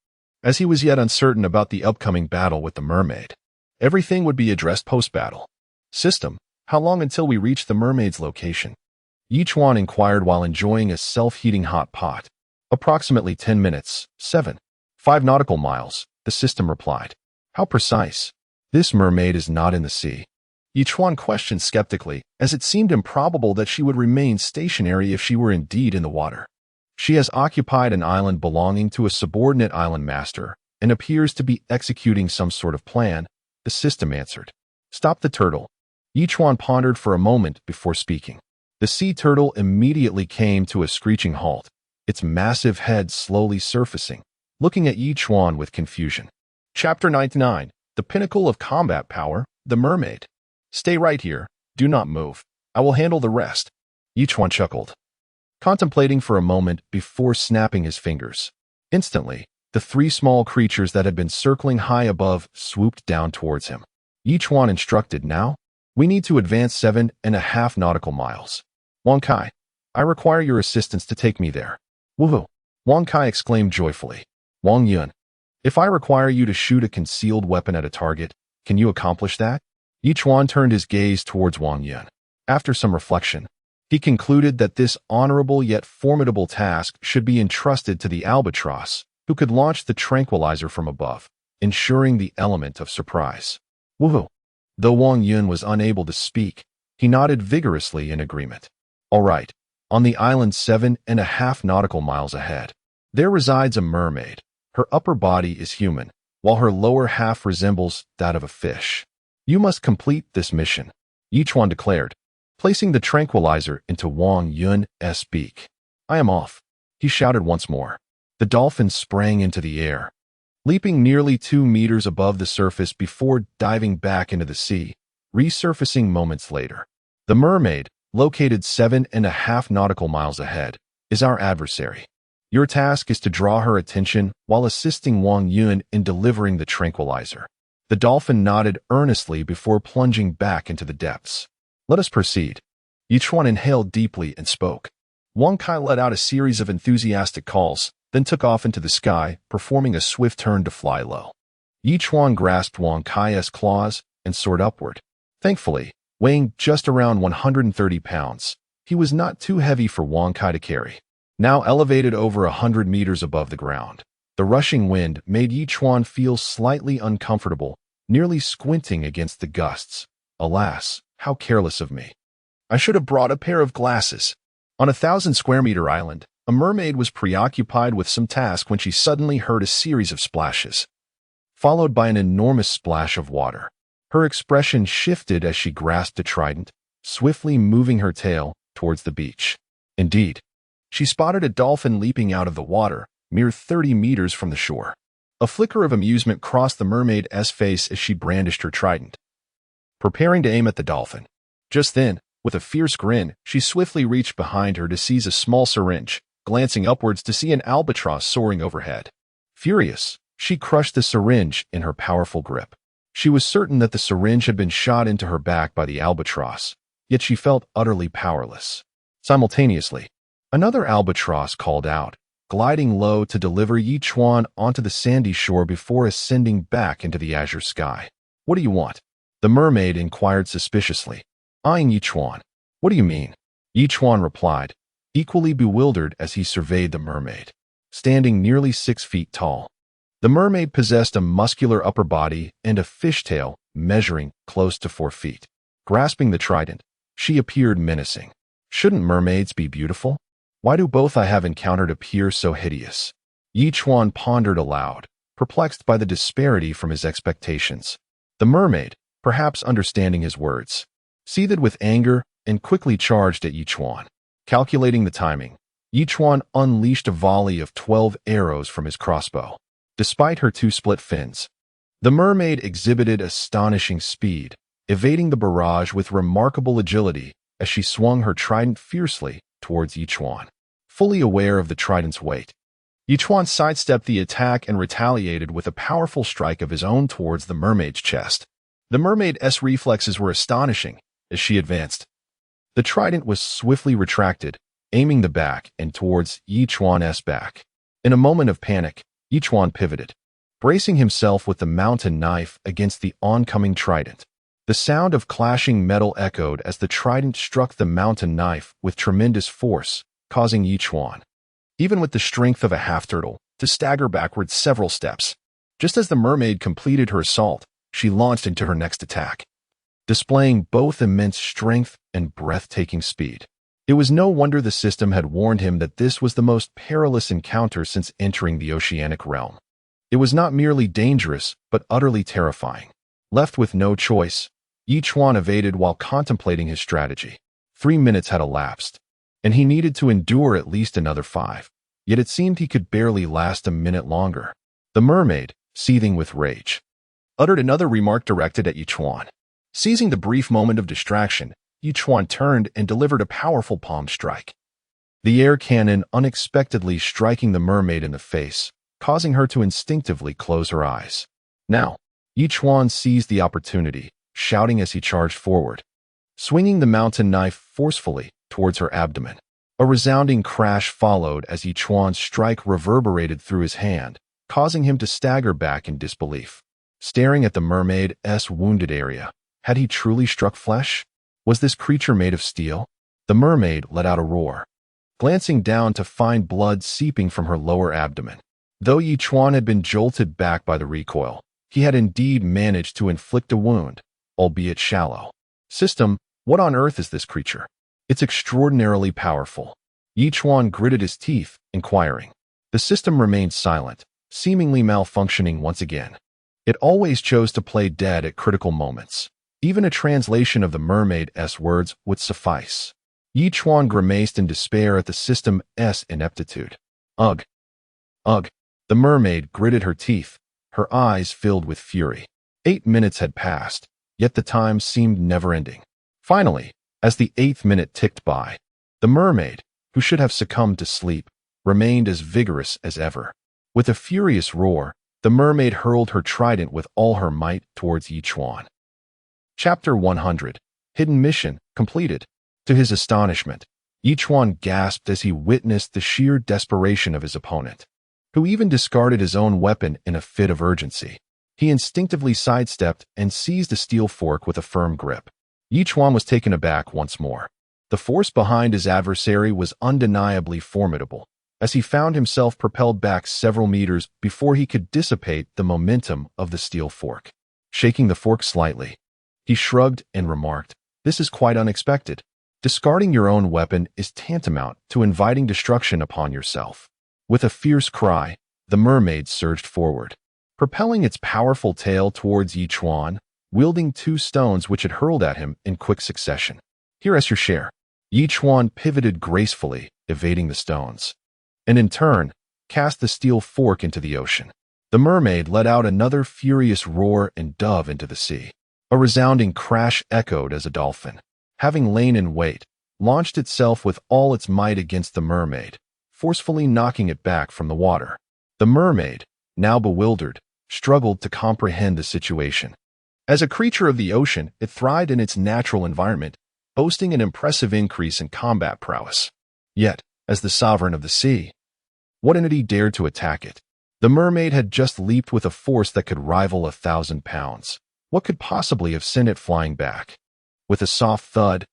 Speaker 1: as he was yet uncertain about the upcoming battle with the mermaid. Everything would be addressed post-battle. System, how long until we reach the mermaid's location? Chuan inquired while enjoying a self-heating hot pot. Approximately 10 minutes, 5 nautical miles, the system replied. How precise? This mermaid is not in the sea. Chuan questioned skeptically, as it seemed improbable that she would remain stationary if she were indeed in the water. She has occupied an island belonging to a subordinate island master and appears to be executing some sort of plan, the system answered. Stop the turtle. Chuan pondered for a moment before speaking. The sea turtle immediately came to a screeching halt, its massive head slowly surfacing, looking at Chuan with confusion. Chapter 99. The Pinnacle of Combat Power, the Mermaid. Stay right here. Do not move. I will handle the rest. Chuan chuckled, contemplating for a moment before snapping his fingers. Instantly, the three small creatures that had been circling high above swooped down towards him. Chuan instructed, now, we need to advance 7.5 nautical miles. Wang Kai, I require your assistance to take me there. Woohoo! Wang Kai exclaimed joyfully. Wang Yun, if I require you to shoot a concealed weapon at a target, can you accomplish that? Chuan turned his gaze towards Wang Yun. After some reflection, he concluded that this honorable yet formidable task should be entrusted to the albatross, who could launch the tranquilizer from above, ensuring the element of surprise. Woohoo! Though Wang Yun was unable to speak, he nodded vigorously in agreement. All right, on the island 7.5 nautical miles ahead, there resides a mermaid. Her upper body is human, while her lower half resembles that of a fish. You must complete this mission, Chuan declared, placing the tranquilizer into Wang Yun's beak. I am off, he shouted once more. The dolphin sprang into the air, leaping nearly 2 meters above the surface before diving back into the sea, resurfacing moments later. The mermaid, located 7.5 nautical miles ahead, is our adversary. Your task is to draw her attention while assisting Wang Yun in delivering the tranquilizer. The dolphin nodded earnestly before plunging back into the depths. Let us proceed. Chuan inhaled deeply and spoke. Wang Kai let out a series of enthusiastic calls, then took off into the sky, performing a swift turn to fly low. Chuan grasped Wang Kai's claws and soared upward. Thankfully, weighing just around 130 pounds, he was not too heavy for Wang Kai to carry. Now elevated over 100 meters above the ground, the rushing wind made Chuan feel slightly uncomfortable, nearly squinting against the gusts. Alas, how careless of me. I should have brought a pair of glasses. On a 1,000-square-meter island, a mermaid was preoccupied with some task when she suddenly heard a series of splashes, followed by an enormous splash of water. Her expression shifted as she grasped a trident, swiftly moving her tail towards the beach. Indeed, she spotted a dolphin leaping out of the water, mere 30 meters from the shore. A flicker of amusement crossed the mermaid's face as she brandished her trident, preparing to aim at the dolphin. Just then, with a fierce grin, she swiftly reached behind her to seize a small syringe, glancing upwards to see an albatross soaring overhead. Furious, she crushed the syringe in her powerful grip. She was certain that the syringe had been shot into her back by the albatross, yet she felt utterly powerless. Simultaneously, another albatross called out, gliding low to deliver Chuan onto the sandy shore before ascending back into the azure sky. What do you want? The mermaid inquired suspiciously, eyeing Chuan. What do you mean? Chuan replied, equally bewildered as he surveyed the mermaid, standing nearly 6 feet tall. The mermaid possessed a muscular upper body and a fishtail measuring close to 4 feet. Grasping the trident, she appeared menacing. Shouldn't mermaids be beautiful? Why do both I have encountered appear so hideous? Chuan pondered aloud, perplexed by the disparity from his expectations. The mermaid, perhaps understanding his words, seethed with anger and quickly charged at Chuan. Calculating the timing, Chuan unleashed a volley of 12 arrows from his crossbow. Despite her 2 split fins, the mermaid exhibited astonishing speed, evading the barrage with remarkable agility as she swung her trident fiercely towards Chuan. Fully aware of the trident's weight, Chuan sidestepped the attack and retaliated with a powerful strike of his own towards the mermaid's chest. The mermaid's reflexes were astonishing as she advanced. The trident was swiftly retracted, aiming the back and towards Chuan's back. In a moment of panic, Chuan pivoted, bracing himself with the mountain knife against the oncoming trident. The sound of clashing metal echoed as the trident struck the mountain knife with tremendous force, causing Chuan, even with the strength of a half-turtle, to stagger backward several steps. Just as the mermaid completed her assault, she launched into her next attack, displaying both immense strength and breathtaking speed. It was no wonder the system had warned him that this was the most perilous encounter since entering the oceanic realm. It was not merely dangerous, but utterly terrifying. Left with no choice, Chuan evaded while contemplating his strategy. 3 minutes had elapsed, and he needed to endure at least another 5. Yet it seemed he could barely last a minute longer. The mermaid, seething with rage, uttered another remark directed at Chuan. Seizing the brief moment of distraction, Chuan turned and delivered a powerful palm strike, the air cannon unexpectedly striking the mermaid in the face, causing her to instinctively close her eyes. Now, Chuan seized the opportunity, shouting as he charged forward, swinging the mountain knife forcefully towards her abdomen. A resounding crash followed as Chuan's strike reverberated through his hand, causing him to stagger back in disbelief. Staring at the mermaid's wounded area, had he truly struck flesh? Was this creature made of steel? The mermaid let out a roar, glancing down to find blood seeping from her lower abdomen. Though Chuan had been jolted back by the recoil, he had indeed managed to inflict a wound, albeit shallow. System, what on earth is this creature? It's extraordinarily powerful. Chuan gritted his teeth, inquiring. The system remained silent, seemingly malfunctioning once again. It always chose to play dead at critical moments. Even a translation of the mermaid's words would suffice. Chuan grimaced in despair at the system's ineptitude. Ugh. Ugh. The mermaid gritted her teeth, her eyes filled with fury. 8 minutes had passed, yet the time seemed never-ending. Finally, as the 8th minute ticked by, the mermaid, who should have succumbed to sleep, remained as vigorous as ever. With a furious roar, the mermaid hurled her trident with all her might towards Chuan. Chapter 100. Hidden Mission Completed. To his astonishment, Chuan gasped as he witnessed the sheer desperation of his opponent, who even discarded his own weapon in a fit of urgency. He instinctively sidestepped and seized a steel fork with a firm grip. Chuan was taken aback once more. The force behind his adversary was undeniably formidable, as he found himself propelled back several meters before he could dissipate the momentum of the steel fork. Shaking the fork slightly, he shrugged and remarked, "This is quite unexpected. Discarding your own weapon is tantamount to inviting destruction upon yourself." With a fierce cry, the mermaid surged forward, propelling its powerful tail towards Chuan, wielding 2 stones which it hurled at him in quick succession. "Here is your share." Chuan pivoted gracefully, evading the stones, and in turn, cast the steel fork into the ocean. The mermaid let out another furious roar and dove into the sea. A resounding crash echoed as a dolphin, having lain in wait, launched itself with all its might against the mermaid, forcefully knocking it back from the water. The mermaid, now bewildered, struggled to comprehend the situation. As a creature of the ocean, it thrived in its natural environment, boasting an impressive increase in combat prowess. Yet, as the sovereign of the sea, what entity dared to attack it? The mermaid had just leaped with a force that could rival 1,000 pounds. What could possibly have sent it flying back? With a soft thud,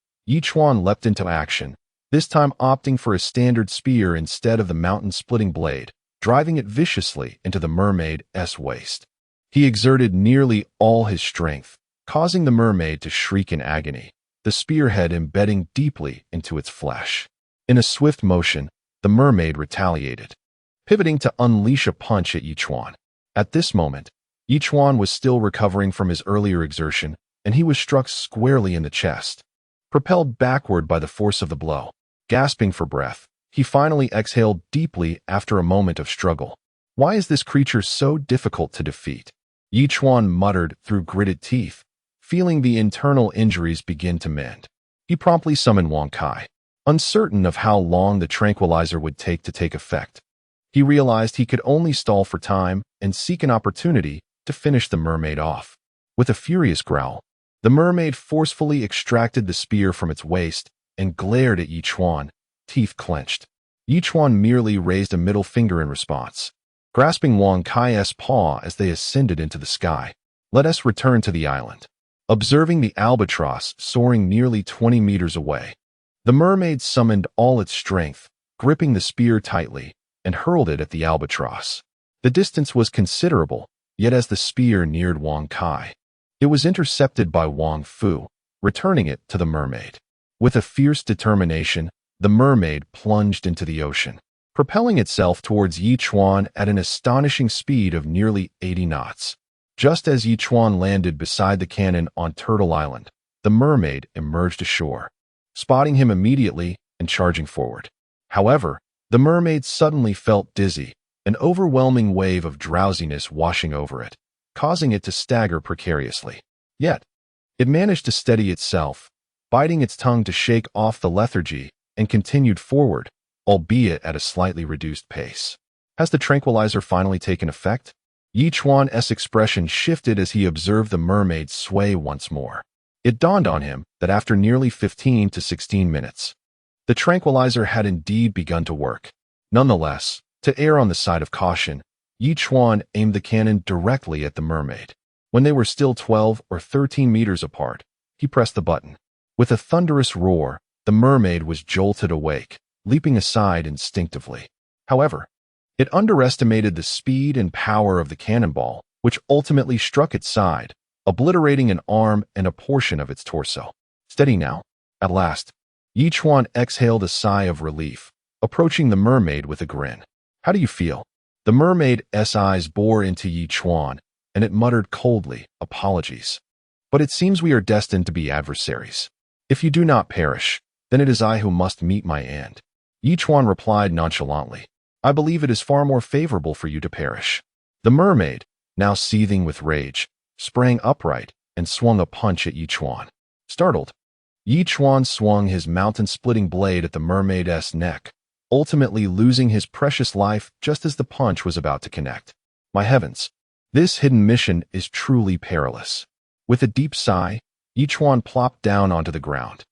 Speaker 1: Chuan leapt into action, this time opting for a standard spear instead of the mountain-splitting blade, driving it viciously into the mermaid's waist. He exerted nearly all his strength, causing the mermaid to shriek in agony, the spearhead embedding deeply into its flesh. In a swift motion, the mermaid retaliated, pivoting to unleash a punch at Chuan. At this moment, Chuan was still recovering from his earlier exertion, and he was struck squarely in the chest. Propelled backward by the force of the blow, gasping for breath, he finally exhaled deeply after a moment of struggle. Why is this creature so difficult to defeat? Chuan muttered through gritted teeth, feeling the internal injuries begin to mend. He promptly summoned Wang Kai, uncertain of how long the tranquilizer would take to take effect. He realized he could only stall for time and seek an opportunity to finish the mermaid off. With a furious growl, the mermaid forcefully extracted the spear from its waist and glared at Chuan, teeth clenched. Chuan merely raised a middle finger in response, grasping Wang Kai's paw as they ascended into the sky. Let us return to the island. Observing the albatross soaring nearly 20 meters away, the mermaid summoned all its strength, gripping the spear tightly, and hurled it at the albatross. The distance was considerable, Yet as the spear neared Wang Kai, it was intercepted by Wang Fu, returning it to the mermaid. With a fierce determination, the mermaid plunged into the ocean, propelling itself towards Yi Chuan at an astonishing speed of nearly 80 knots. Just as Yi Chuan landed beside the cannon on Turtle Island, the mermaid emerged ashore, spotting him immediately and charging forward. However, the mermaid suddenly felt dizzy, an overwhelming wave of drowsiness washing over it, causing it to stagger precariously. Yet, it managed to steady itself, biting its tongue to shake off the lethargy, and continued forward, albeit at a slightly reduced pace. Has the tranquilizer finally taken effect? Yi Chuan's expression shifted as he observed the mermaid sway once more. It dawned on him that after nearly 15 to 16 minutes, the tranquilizer had indeed begun to work. Nonetheless, to err on the side of caution, Yi Chuan aimed the cannon directly at the mermaid. When they were still 12 or 13 meters apart, he pressed the button. With a thunderous roar, the mermaid was jolted awake, leaping aside instinctively. However, it underestimated the speed and power of the cannonball, which ultimately struck its side, obliterating an arm and a portion of its torso. Steady now. At last, Yi Chuan exhaled a sigh of relief, approaching the mermaid with a grin. How do you feel? The mermaid's eyes bore into Yi Chuan, and it muttered coldly, apologies. But it seems we are destined to be adversaries. If you do not perish, then it is I who must meet my end. Yi Chuan replied nonchalantly, I believe it is far more favorable for you to perish. The mermaid, now seething with rage, sprang upright and swung a punch at Yi Chuan. Startled, Yi Chuan swung his mountain-splitting blade at the mermaid's neck, ultimately losing his precious life just as the punch was about to connect. My heavens, this hidden mission is truly perilous. With a deep sigh, Yi Chuan plopped down onto the ground.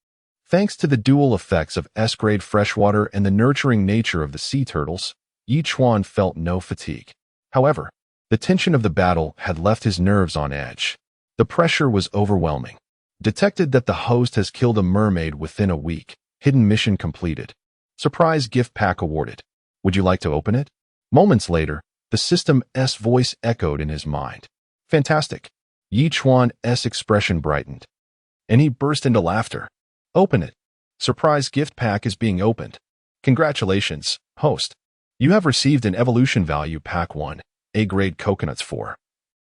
Speaker 1: Thanks to the dual effects of S-grade freshwater and the nurturing nature of the sea turtles, Yi Chuan felt no fatigue. However, the tension of the battle had left his nerves on edge. The pressure was overwhelming. Detected that the host has killed a mermaid within a week. Hidden mission completed. Surprise gift pack awarded. Would you like to open it? Moments later, the system's voice echoed in his mind. Fantastic. Yi Chuan's expression brightened, and he burst into laughter. Open it. Surprise gift pack is being opened. Congratulations, host. You have received an Evolution Value Pack 1, A-grade Coconuts 4.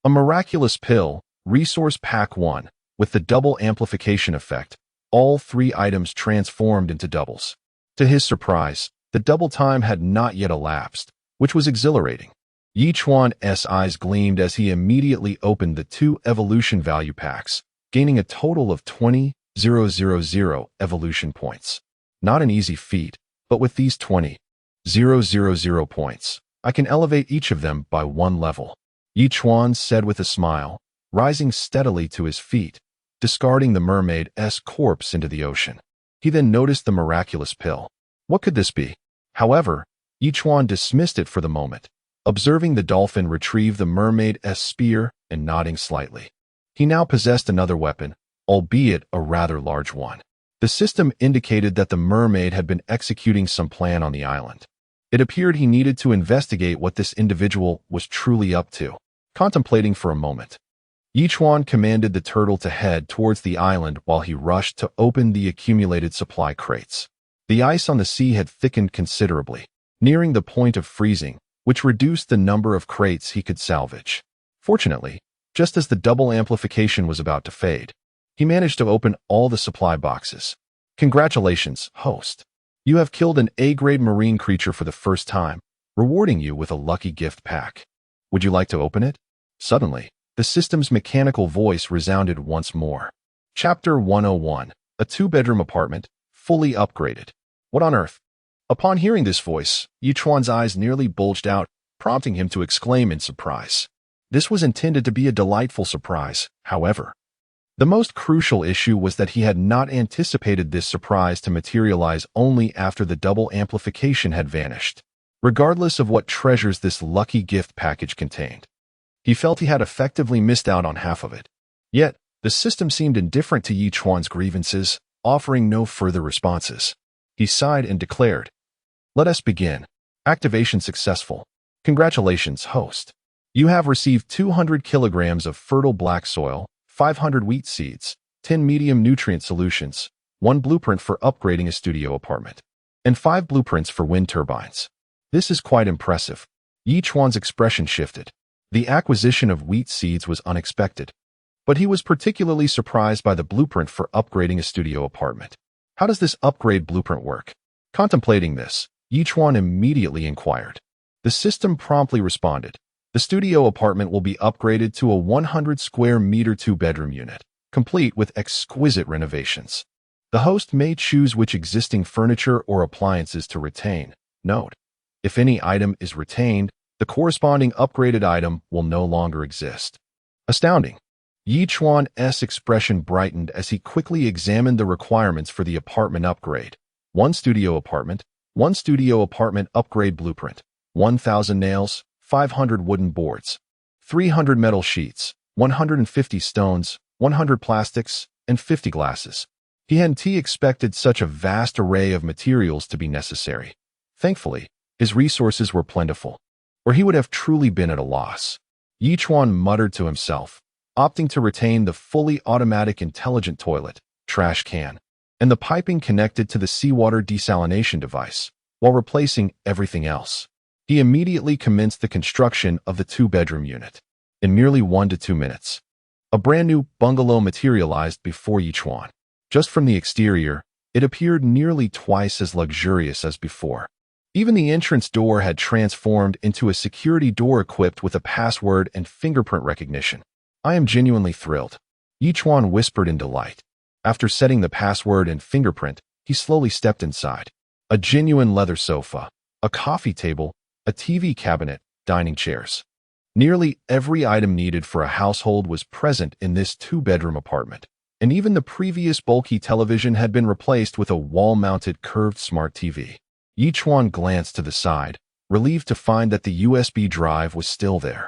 Speaker 1: A Miraculous Pill, Resource Pack 1, with the double amplification effect, all 3 items transformed into doubles. To his surprise, the double time had not yet elapsed, which was exhilarating. Yi Chuan's eyes gleamed as he immediately opened the 2 Evolution Value Packs, gaining a total of 20,000 evolution points. Not an easy feat, but with these 20,000 points, I can elevate each of them by 1 level. Yi Chuan said with a smile, rising steadily to his feet, discarding the mermaid's corpse into the ocean. He then noticed the miraculous pill. What could this be? However, Yi Chuan dismissed it for the moment, observing the dolphin retrieve the mermaid's spear and nodding slightly. He now possessed another weapon, albeit a rather large one. The system indicated that the mermaid had been executing some plan on the island. It appeared he needed to investigate what this individual was truly up to. Contemplating for a moment, Yi Chuan commanded the turtle to head towards the island while he rushed to open the accumulated supply crates. The ice on the sea had thickened considerably, nearing the point of freezing, which reduced the number of crates he could salvage. Fortunately, just as the double amplification was about to fade, he managed to open all the supply boxes. Congratulations, host. You have killed an A-grade marine creature for the first time, rewarding you with a lucky gift pack. Would you like to open it? Suddenly, the system's mechanical voice resounded once more. Chapter 101, a 2-bedroom apartment, fully upgraded. What on earth? Upon hearing this voice, Yi Chuan's eyes nearly bulged out, prompting him to exclaim in surprise. This was intended to be a delightful surprise, however. The most crucial issue was that he had not anticipated this surprise to materialize only after the double amplification had vanished. Regardless of what treasures this lucky gift package contained, he felt he had effectively missed out on half of it. Yet, the system seemed indifferent to Yi Chuan's grievances, offering no further responses. He sighed and declared, "Let us begin. Activation successful. Congratulations, host. You have received 200 kilograms of fertile black soil, 500 wheat seeds, 10 medium nutrient solutions, 1 blueprint for upgrading a studio apartment, and 5 blueprints for wind turbines. This is quite impressive. Yi Chuan's expression shifted. The acquisition of wheat seeds was unexpected, but he was particularly surprised by the blueprint for upgrading a studio apartment. How does this upgrade blueprint work? Contemplating this, Yi Chuan immediately inquired. The system promptly responded. The studio apartment will be upgraded to a 100 square meter 2-bedroom unit, complete with exquisite renovations. The host may choose which existing furniture or appliances to retain. Note: if any item is retained, the corresponding upgraded item will no longer exist. Astounding! Yi Chuan's expression brightened as he quickly examined the requirements for the apartment upgrade. 1 studio apartment upgrade blueprint, 1,000 nails, 500 wooden boards, 300 metal sheets, 150 stones, 100 plastics, and 50 glasses. He hadn't expected such a vast array of materials to be necessary. Thankfully, his resources were plentiful, or he would have truly been at a loss. Yi Chuan muttered to himself, opting to retain the fully automatic intelligent toilet, trash can, and the piping connected to the seawater desalination device, while replacing everything else. He immediately commenced the construction of the 2-bedroom unit. In merely 1 to 2 minutes, a brand new bungalow materialized before Yi Chuan. Just from the exterior, it appeared nearly twice as luxurious as before. Even the entrance door had transformed into a security door equipped with a password and fingerprint recognition. I am genuinely thrilled, Yi Chuan whispered in delight. After setting the password and fingerprint, he slowly stepped inside. A genuine leather sofa, a coffee table, a TV cabinet, dining chairs. Nearly every item needed for a household was present in this 2-bedroom apartment, and even the previous bulky television had been replaced with a wall-mounted curved smart TV. Yi Chuan glanced to the side, relieved to find that the USB drive was still there.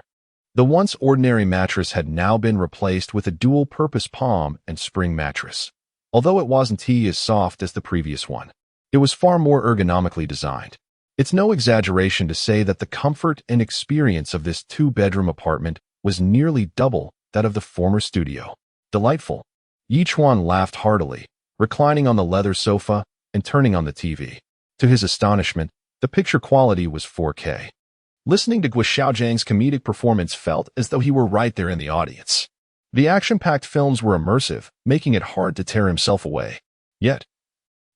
Speaker 1: The once ordinary mattress had now been replaced with a dual-purpose palm and spring mattress. Although it wasn't as soft as the previous one, it was far more ergonomically designed. It's no exaggeration to say that the comfort and experience of this 2-bedroom apartment was nearly double that of the former studio. Delightful. Yi Chuan laughed heartily, reclining on the leather sofa and turning on the TV. To his astonishment, the picture quality was 4K. Listening to Gui Xiaojiang's comedic performance felt as though he were right there in the audience. The action-packed films were immersive, making it hard to tear himself away. Yet,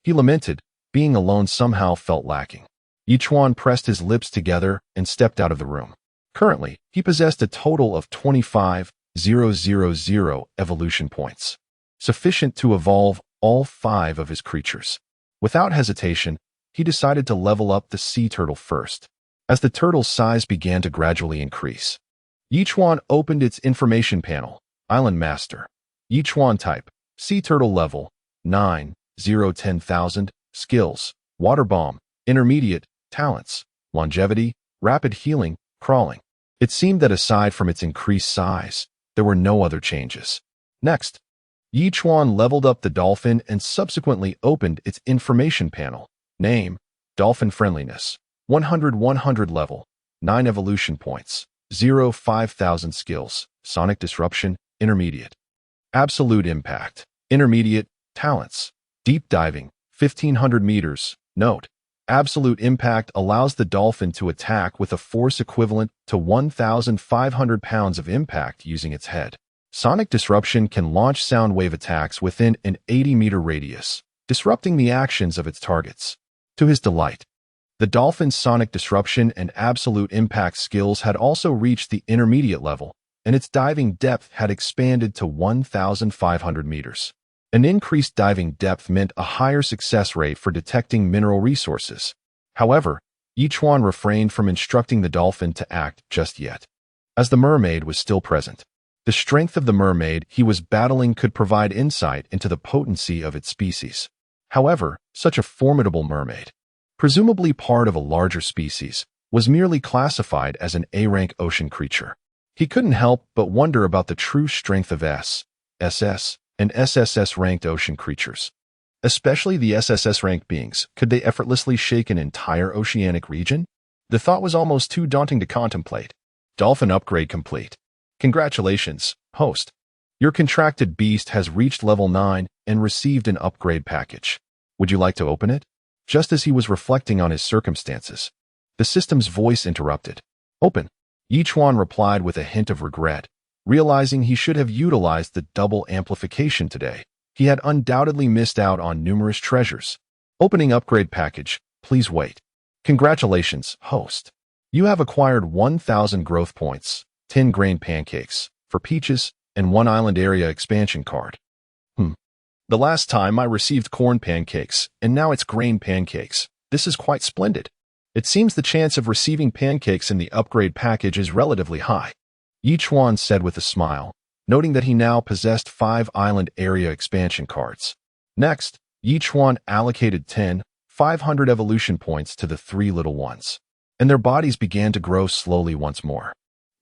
Speaker 1: he lamented, being alone somehow felt lacking. Yi Chuan pressed his lips together and stepped out of the room. Currently, he possessed a total of 25,000 evolution points, sufficient to evolve all 5 of his creatures. Without hesitation, he decided to level up the sea turtle first. As the turtle's size began to gradually increase, Yi Chuan opened its information panel. Island Master. Yi Chuan type. Sea turtle level. 9,010,000. Skills. Water bomb. Intermediate. Talents. Longevity. Rapid healing. Crawling. It seemed that aside from its increased size, there were no other changes. Next, Yi Chuan leveled up the dolphin and subsequently opened its information panel. Name. Dolphin Friendliness. 100 level. 9 evolution points. 5,000 skills. Sonic Disruption. Intermediate. Absolute Impact. Intermediate. Talents. Deep Diving. 1,500 meters. Note: Absolute Impact allows the dolphin to attack with a force equivalent to 1,500 pounds of impact using its head. Sonic Disruption can launch sound wave attacks within an 80-meter radius, disrupting the actions of its targets. To his delight, the dolphin's Sonic Disruption and Absolute Impact skills had also reached the intermediate level, and its diving depth had expanded to 1,500 meters. An increased diving depth meant a higher success rate for detecting mineral resources. However, Yi Chuan refrained from instructing the dolphin to act just yet, as the mermaid was still present. The strength of the mermaid he was battling could provide insight into the potency of its species. However, such a formidable mermaid, presumably part of a larger species, was merely classified as an A-rank ocean creature. He couldn't help but wonder about the true strength of S, SS, and SSS-ranked ocean creatures. Especially the SSS-ranked beings. Could they effortlessly shake an entire oceanic region? The thought was almost too daunting to contemplate. Dolphin upgrade complete. Congratulations, host. Your contracted beast has reached level 9 and received an upgrade package. Would you like to open it? Just as he was reflecting on his circumstances, the system's voice interrupted. Open. Chuan replied with a hint of regret, realizing he should have utilized the double amplification today. He had undoubtedly missed out on numerous treasures. Opening upgrade package, please wait. Congratulations, host. You have acquired 1,000 growth points, 10 grain pancakes, for peaches, and 1 island area expansion card. The last time I received corn pancakes, and now it's grain pancakes. This is quite splendid. It seems the chance of receiving pancakes in the upgrade package is relatively high. Chuan said with a smile, noting that he now possessed 5 island area expansion cards. Next, Chuan allocated 500 evolution points to the 3 little ones, and their bodies began to grow slowly once more.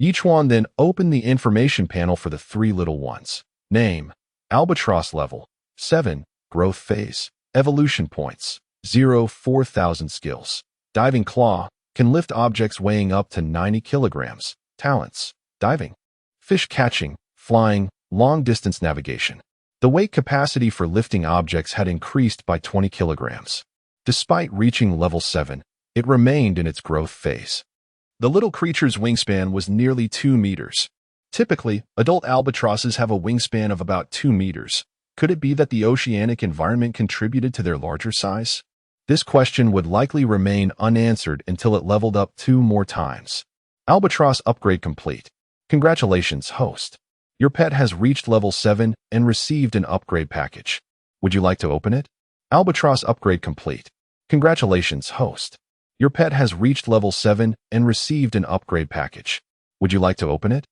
Speaker 1: Chuan then opened the information panel for the 3 little ones. Name, Albatross level, 7, growth phase, evolution points, 4,000 skills. Diving claw, can lift objects weighing up to 90 kilograms. Talents, diving, fish catching, flying, long-distance navigation. The weight capacity for lifting objects had increased by 20 kilograms. Despite reaching level 7, it remained in its growth phase. The little creature's wingspan was nearly 2 meters. Typically, adult albatrosses have a wingspan of about 2 meters. Could it be that the oceanic environment contributed to their larger size? This question would likely remain unanswered until it leveled up 2 more times. Albatross upgrade complete. Congratulations, host. Your pet has reached level 7 and received an upgrade package. Would you like to open it? Albatross upgrade complete. Congratulations, host. Your pet has reached level 7 and received an upgrade package. Would you like to open it?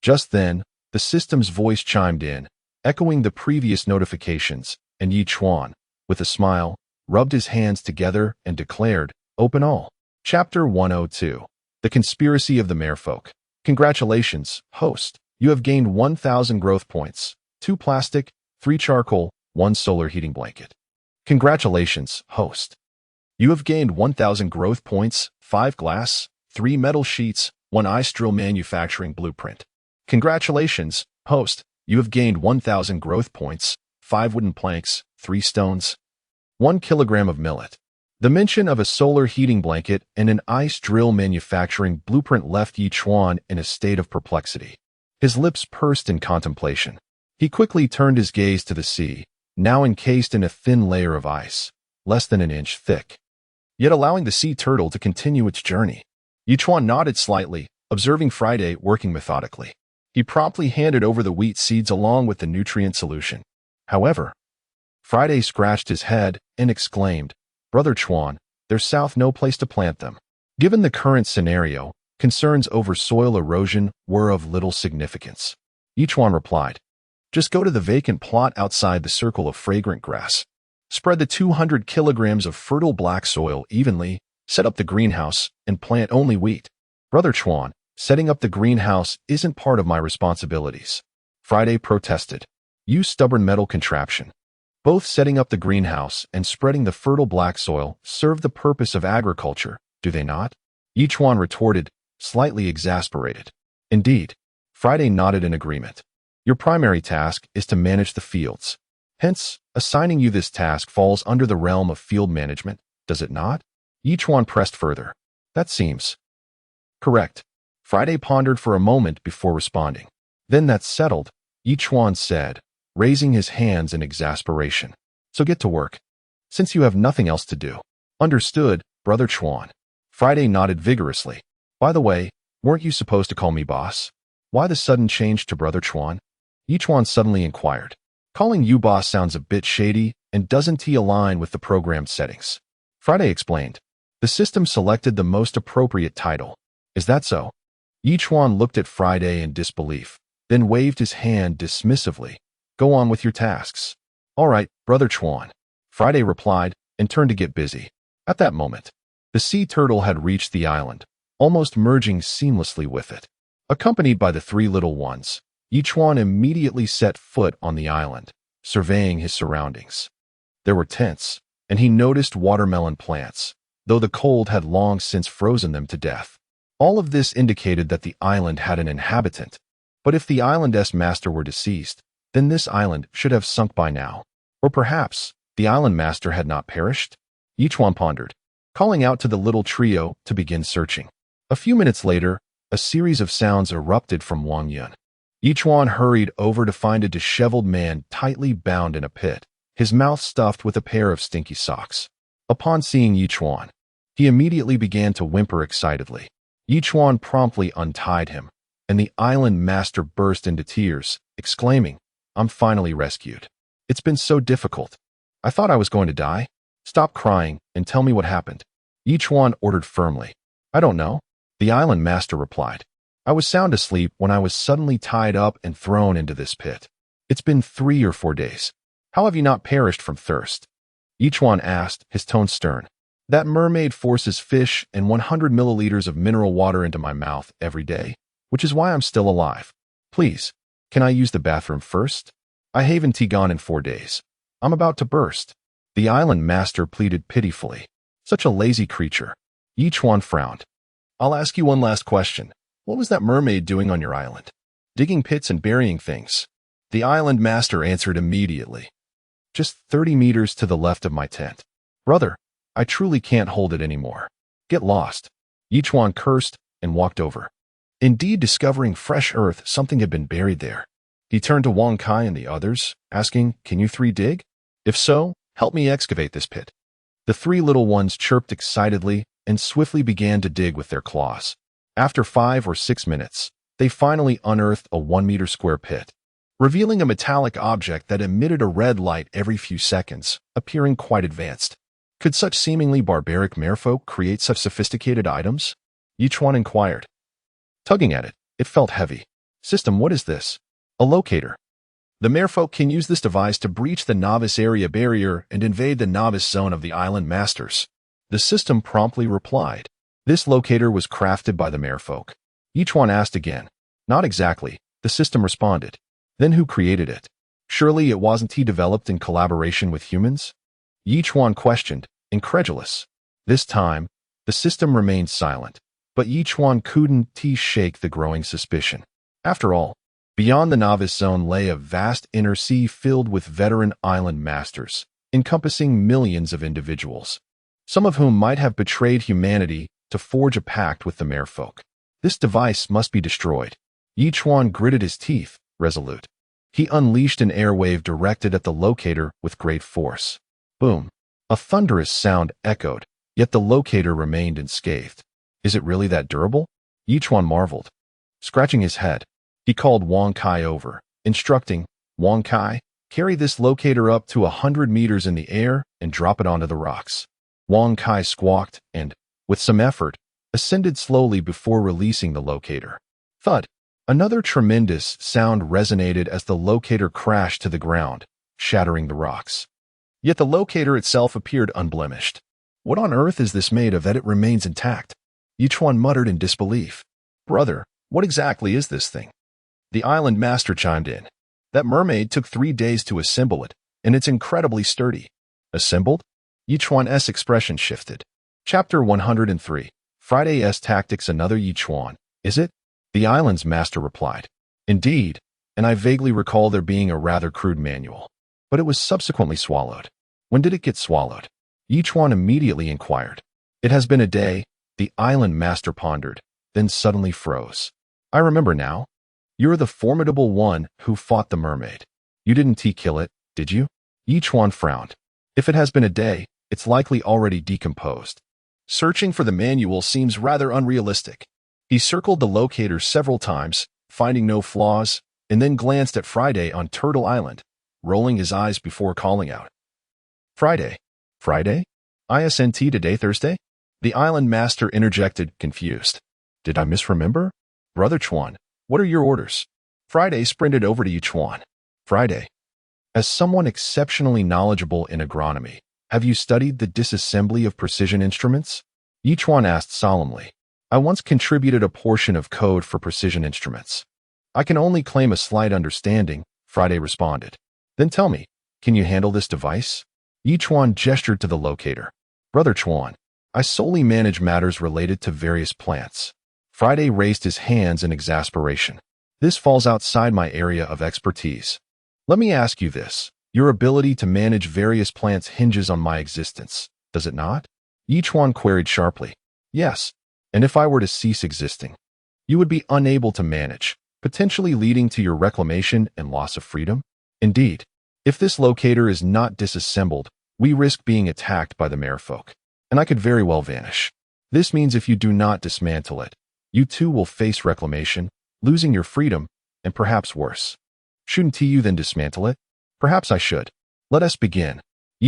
Speaker 1: Just then, the system's voice chimed in, echoing the previous notifications, and Chuan, with a smile, rubbed his hands together and declared, Open all. Chapter 102. The Conspiracy of the Merfolk. Congratulations, host. You have gained 1,000 growth points, 2 plastic, 3 charcoal, 1 solar heating blanket. Congratulations, host. You have gained 1,000 growth points, 5 glass, 3 metal sheets, 1 ice drill manufacturing blueprint. Congratulations, host. You have gained 1,000 growth points, 5 wooden planks, 3 stones, 1 kilogram of millet. The mention of a solar heating blanket and an ice drill manufacturing blueprint left Chuan in a state of perplexity. His lips pursed in contemplation. He quickly turned his gaze to the sea, now encased in a thin layer of ice, less than an inch thick, yet allowing the sea turtle to continue its journey. Chuan nodded slightly, observing Friday working methodically. He promptly handed over the wheat seeds along with the nutrient solution. However, Friday scratched his head and exclaimed, Brother Chuan, there's south no place to plant them. Given the current scenario, concerns over soil erosion were of little significance. Chuan replied, Just go to the vacant plot outside the circle of fragrant grass. Spread the 200 kilograms of fertile black soil evenly, set up the greenhouse, and plant only wheat. Brother Chuan, setting up the greenhouse isn't part of my responsibilities. Friday protested. You stubborn metal contraption. Both setting up the greenhouse and spreading the fertile black soil serve the purpose of agriculture, do they not? Chuan retorted, slightly exasperated. Indeed. Friday nodded in agreement. Your primary task is to manage the fields. Hence, assigning you this task falls under the realm of field management, does it not? Chuan pressed further. That seems correct. Friday pondered for a moment before responding. Then that's settled, Chuan said, raising his hands in exasperation. So get to work, since you have nothing else to do. Understood, Brother Chuan. Friday nodded vigorously. By the way, weren't you supposed to call me boss? Why the sudden change to Brother Chuan? Chuan suddenly inquired. Calling you boss sounds a bit shady, and doesn't align with the programmed settings. Friday explained. The system selected the most appropriate title. Is that so? Chuan looked at Friday in disbelief, then waved his hand dismissively. Go on with your tasks. All right, Brother Chuan. Friday replied, and turned to get busy. At that moment, the sea turtle had reached the island, almost merging seamlessly with it. Accompanied by the 3 little ones, Chuan immediately set foot on the island, surveying his surroundings. There were tents, and he noticed watermelon plants, though the cold had long since frozen them to death. All of this indicated that the island had an inhabitant. But if the island's master were deceased, then this island should have sunk by now. Or perhaps the island master had not perished? Chuan pondered, calling out to the little trio to begin searching. A few minutes later, a series of sounds erupted from Wang Yun. Chuan hurried over to find a disheveled man tightly bound in a pit, his mouth stuffed with a pair of stinky socks. Upon seeing Chuan, he immediately began to whimper excitedly. Chuan promptly untied him, and the island master burst into tears, exclaiming, "I'm finally rescued. It's been so difficult. I thought I was going to die. Stop crying and tell me what happened." Chuan ordered firmly. "I don't know," the island master replied. "I was sound asleep when I was suddenly tied up and thrown into this pit. It's been 3 or 4 days. How have you not perished from thirst?" Chuan asked, his tone stern. "That mermaid forces fish and 100 milliliters of mineral water into my mouth every day, which is why I'm still alive. Please, can I use the bathroom first? I haven't gone in 4 days. I'm about to burst." The island master pleaded pitifully. Such a lazy creature. Chuan frowned. "I'll ask you one last question. What was that mermaid doing on your island? Digging pits and burying things?" The island master answered immediately. "Just 30 meters to the left of my tent. Brother, I truly can't hold it anymore. Get lost." Chuan cursed and walked over. Indeed, discovering fresh earth, something had been buried there. He turned to Wang Kai and the others, asking, "Can you 3 dig? If so, help me excavate this pit." The 3 little ones chirped excitedly and swiftly began to dig with their claws. After 5 or 6 minutes, they finally unearthed a 1-meter square pit, revealing a metallic object that emitted a red light every few seconds, appearing quite advanced. Could such seemingly barbaric merfolk create such sophisticated items? Chuan inquired. Tugging at it, it felt heavy. "System, what is this?" "A locator. The merfolk can use this device to breach the novice area barrier and invade the novice zone of the island masters." The system promptly replied. This locator was crafted by the merfolk. Chuan asked again. "Not exactly," the system responded. "Then who created it? Surely it wasn't developed in collaboration with humans?" Chuan questioned, incredulous. This time, the system remained silent, but Chuan couldn't shake the growing suspicion. After all, beyond the novice zone lay a vast inner sea filled with veteran island masters, encompassing millions of individuals, some of whom might have betrayed humanity to forge a pact with the merfolk. This device must be destroyed. Chuan gritted his teeth, resolute. He unleashed an airwave directed at the locator with great force. Boom! A thunderous sound echoed, yet the locator remained unscathed. "Is it really that durable?" Chuan marveled. Scratching his head, he called Wang Kai over, instructing, "Wang Kai, carry this locator up to 100 meters in the air and drop it onto the rocks." Wang Kai squawked and, with some effort, ascended slowly before releasing the locator. Thud! Another tremendous sound resonated as the locator crashed to the ground, shattering the rocks. Yet the locator itself appeared unblemished. "What on earth is this made of that it remains intact?" Chuan muttered in disbelief. "Brother, what exactly is this thing?" The island master chimed in. "That mermaid took 3 days to assemble it, and it's incredibly sturdy." "Assembled?" Chuan's expression shifted. Chapter 103. Friday's Tactics. Another Chuan, is it? The island's master replied. "Indeed, and I vaguely recall there being a rather crude manual. But it was subsequently swallowed." "When did it get swallowed?" Chuan immediately inquired. "It has been a day," the island master pondered, then suddenly froze. "I remember now. You're the formidable one who fought the mermaid. You didn't kill it, did you?" Chuan frowned. "If it has been a day, it's likely already decomposed. Searching for the manual seems rather unrealistic." He circled the locator several times, finding no flaws, and then glanced at Friday on Turtle Island, rolling his eyes before calling out. "Friday? Friday? Isn't today Thursday?" The island master interjected, confused. "Did I misremember? Brother Chuan, what are your orders?" Friday sprinted over to Chuan. "Friday, as someone exceptionally knowledgeable in agronomy, have you studied the disassembly of precision instruments?" Chuan asked solemnly. "I once contributed a portion of code for precision instruments." "I can only claim a slight understanding," Friday responded. "Then tell me, can you handle this device?" Chuan gestured to the locator. "Brother Chuan, I solely manage matters related to various plants." Friday raised his hands in exasperation. This falls outside my area of expertise. Let me ask you this. Your ability to manage various plants hinges on my existence, does it not? Chuan queried sharply. Yes, and if I were to cease existing, you would be unable to manage, potentially leading to your reclamation and loss of freedom? Indeed, if this locator is not disassembled, we risk being attacked by the merfolk, and I could very well vanish. This means if you do not dismantle it, you too will face reclamation, losing your freedom, and perhaps worse. Shouldn't you then dismantle it? Perhaps I should. Let us begin.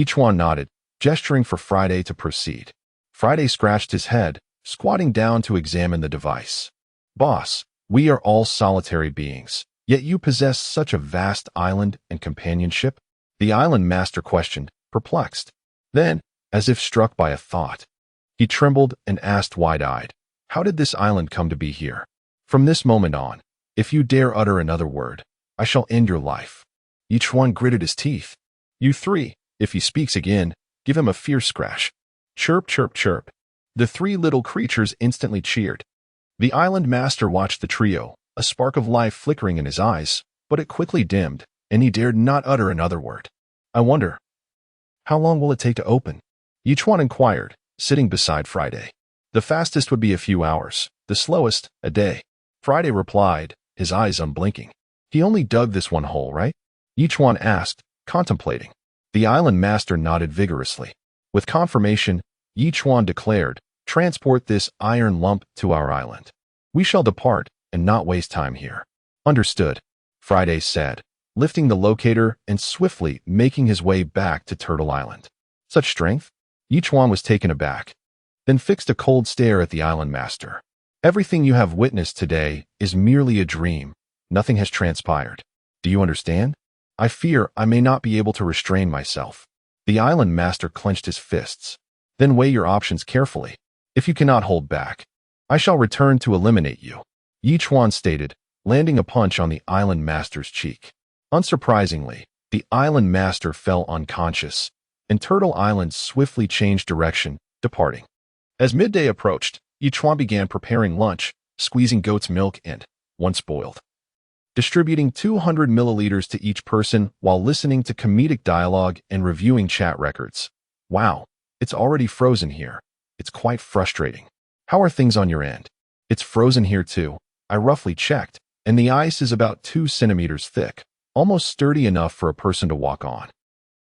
Speaker 1: Chuan nodded, gesturing for Friday to proceed. Friday scratched his head, squatting down to examine the device. Boss, we are all solitary beings, yet you possess such a vast island and companionship? The island master questioned, perplexed. Then, as if struck by a thought, he trembled and asked wide-eyed, how did this island come to be here? From this moment on, if you dare utter another word, I shall end your life. Each one gritted his teeth. You three, if he speaks again, give him a fierce scratch. Chirp, chirp, chirp. The three little creatures instantly cheered. The island master watched the trio, a spark of life flickering in his eyes, but it quickly dimmed, and he dared not utter another word. I wonder, how long will it take to open? Chuan inquired, sitting beside Friday. The fastest would be a few hours, the slowest, a day. Friday replied, his eyes unblinking. He only dug this one hole, right? Chuan asked, contemplating. The island master nodded vigorously. With confirmation, Chuan declared, transport this iron lump to our island. We shall depart and not waste time here. Understood, Friday said, lifting the locator and swiftly making his way back to Turtle Island. Such strength? Chuan was taken aback, then fixed a cold stare at the island master. Everything you have witnessed today is merely a dream. Nothing has transpired. Do you understand? I fear I may not be able to restrain myself. The island master clenched his fists. Then weigh your options carefully. If you cannot hold back, I shall return to eliminate you. Chuan stated, landing a punch on the island master's cheek. Unsurprisingly, the island master fell unconscious, and Turtle Island swiftly changed direction, departing. As midday approached, Chuan began preparing lunch, squeezing goat's milk and, once boiled, distributing 200 milliliters to each person while listening to comedic dialogue and reviewing chat records. Wow, it's already frozen here. It's quite frustrating. How are things on your end? It's frozen here too. I roughly checked, and the ice is about 2 centimeters thick, almost sturdy enough for a person to walk on.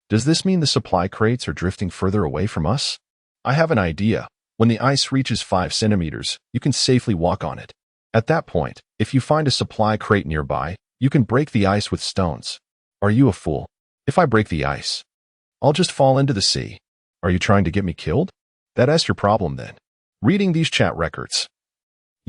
Speaker 1: Does this mean the supply crates are drifting further away from us? I have an idea. When the ice reaches 5 centimeters, you can safely walk on it. At that point, if you find a supply crate nearby, you can break the ice with stones. Are you a fool? If I break the ice, I'll just fall into the sea. Are you trying to get me killed? That's your problem then. Reading these chat records,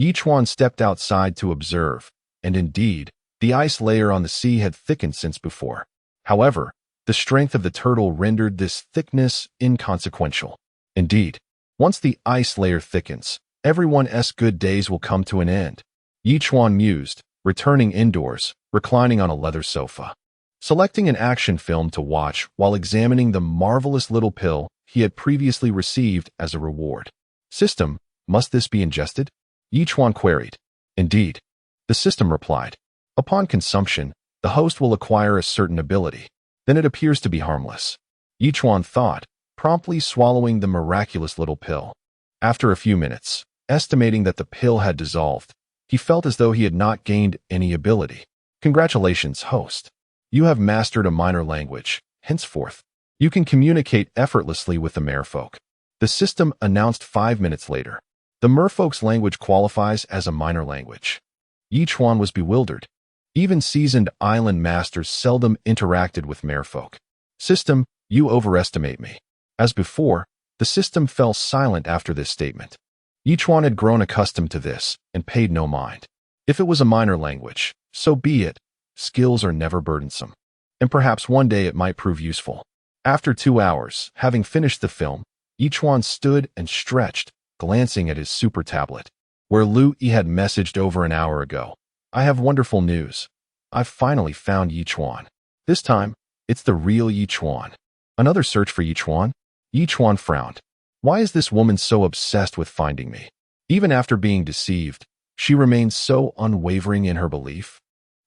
Speaker 1: Chuan stepped outside to observe, and indeed, the ice layer on the sea had thickened since before. However, the strength of the turtle rendered this thickness inconsequential. Indeed, once the ice layer thickens, everyone's good days will come to an end. Chuan mused, returning indoors, reclining on a leather sofa, selecting an action film to watch while examining the marvelous little pill he had previously received as a reward. System, must this be ingested? Chuan queried. Indeed, the system replied. Upon consumption, the host will acquire a certain ability. Then it appears to be harmless. Chuan thought, promptly swallowing the miraculous little pill. After a few minutes, estimating that the pill had dissolved, he felt as though he had not gained any ability. Congratulations, host. You have mastered a minor language. Henceforth, you can communicate effortlessly with the merfolk. The system announced 5 minutes later. The merfolk's language qualifies as a minor language. Chuan was bewildered. Even seasoned island masters seldom interacted with merfolk. System, you overestimate me. As before, the system fell silent after this statement. Chuan had grown accustomed to this and paid no mind. If it was a minor language, so be it. Skills are never burdensome. And perhaps one day it might prove useful. After 2 hours, having finished the film, Chuan stood and stretched, glancing at his super tablet, where Lu Yi had messaged over an hour ago. I have wonderful news. I've finally found Chuan. This time, it's the real Chuan. Another search for Chuan? Chuan frowned. Why is this woman so obsessed with finding me? Even after being deceived, She remained so unwavering in her belief.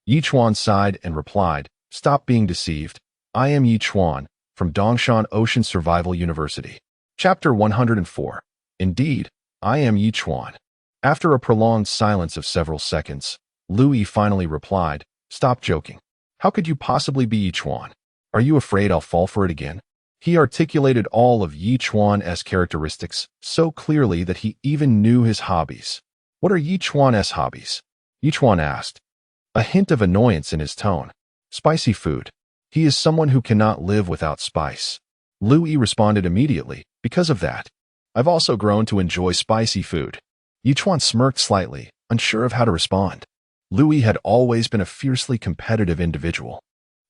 Speaker 1: Yi Chuan sighed and replied, "Stop being deceived. I am Yi Chuan, from Dongshan Ocean Survival University." Chapter 104. Indeed, I am Yi Chuan. After a prolonged silence of several seconds, Louis finally replied, "Stop joking. How could you possibly be Yi Chuan? Are you afraid I'll fall for it again?" He articulated all of Yi Chuan's characteristics so clearly that he even knew his hobbies. "What are Yi Chuan's hobbies?" Yi Chuan asked, a hint of annoyance in his tone. "Spicy food. He is someone who cannot live without spice." Louis responded immediately, "Because of that, I've also grown to enjoy spicy food." Yi Chuan smirked slightly, unsure of how to respond. Louis had always been a fiercely competitive individual.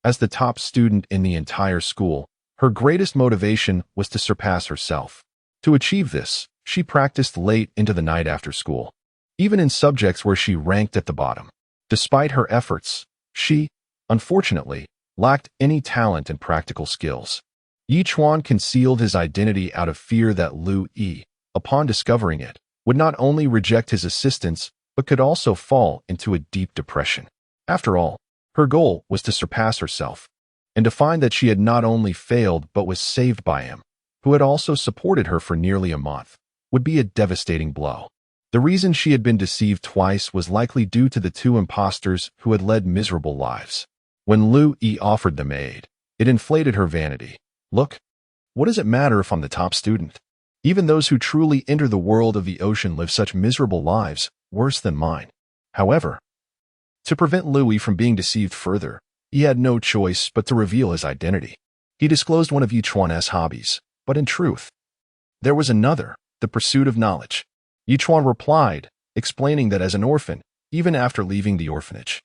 Speaker 1: As the top student in the entire school, her greatest motivation was to surpass herself. To achieve this, she practiced late into the night after school, even in subjects where she ranked at the bottom. Despite her efforts, she, unfortunately, lacked any talent and practical skills. Yi Chuan concealed his identity out of fear that Lu Yi, upon discovering it, would not only reject his assistance, but could also fall into a deep depression. After all, her goal was to surpass herself, and to find that she had not only failed but was saved by him, who had also supported her for nearly a month, would be a devastating blow. The reason she had been deceived twice was likely due to the two imposters who had led miserable lives. When Lu Yi offered them aid, it inflated her vanity. "Look, what does it matter if I'm the top student? Even those who truly enter the world of the ocean live such miserable lives, worse than mine." However, to prevent Louis from being deceived further, he had no choice but to reveal his identity. He disclosed one of Yi Chuan's hobbies, but in truth, there was another, the pursuit of knowledge. Yi Chuan replied, explaining that as an orphan, even after leaving the orphanage,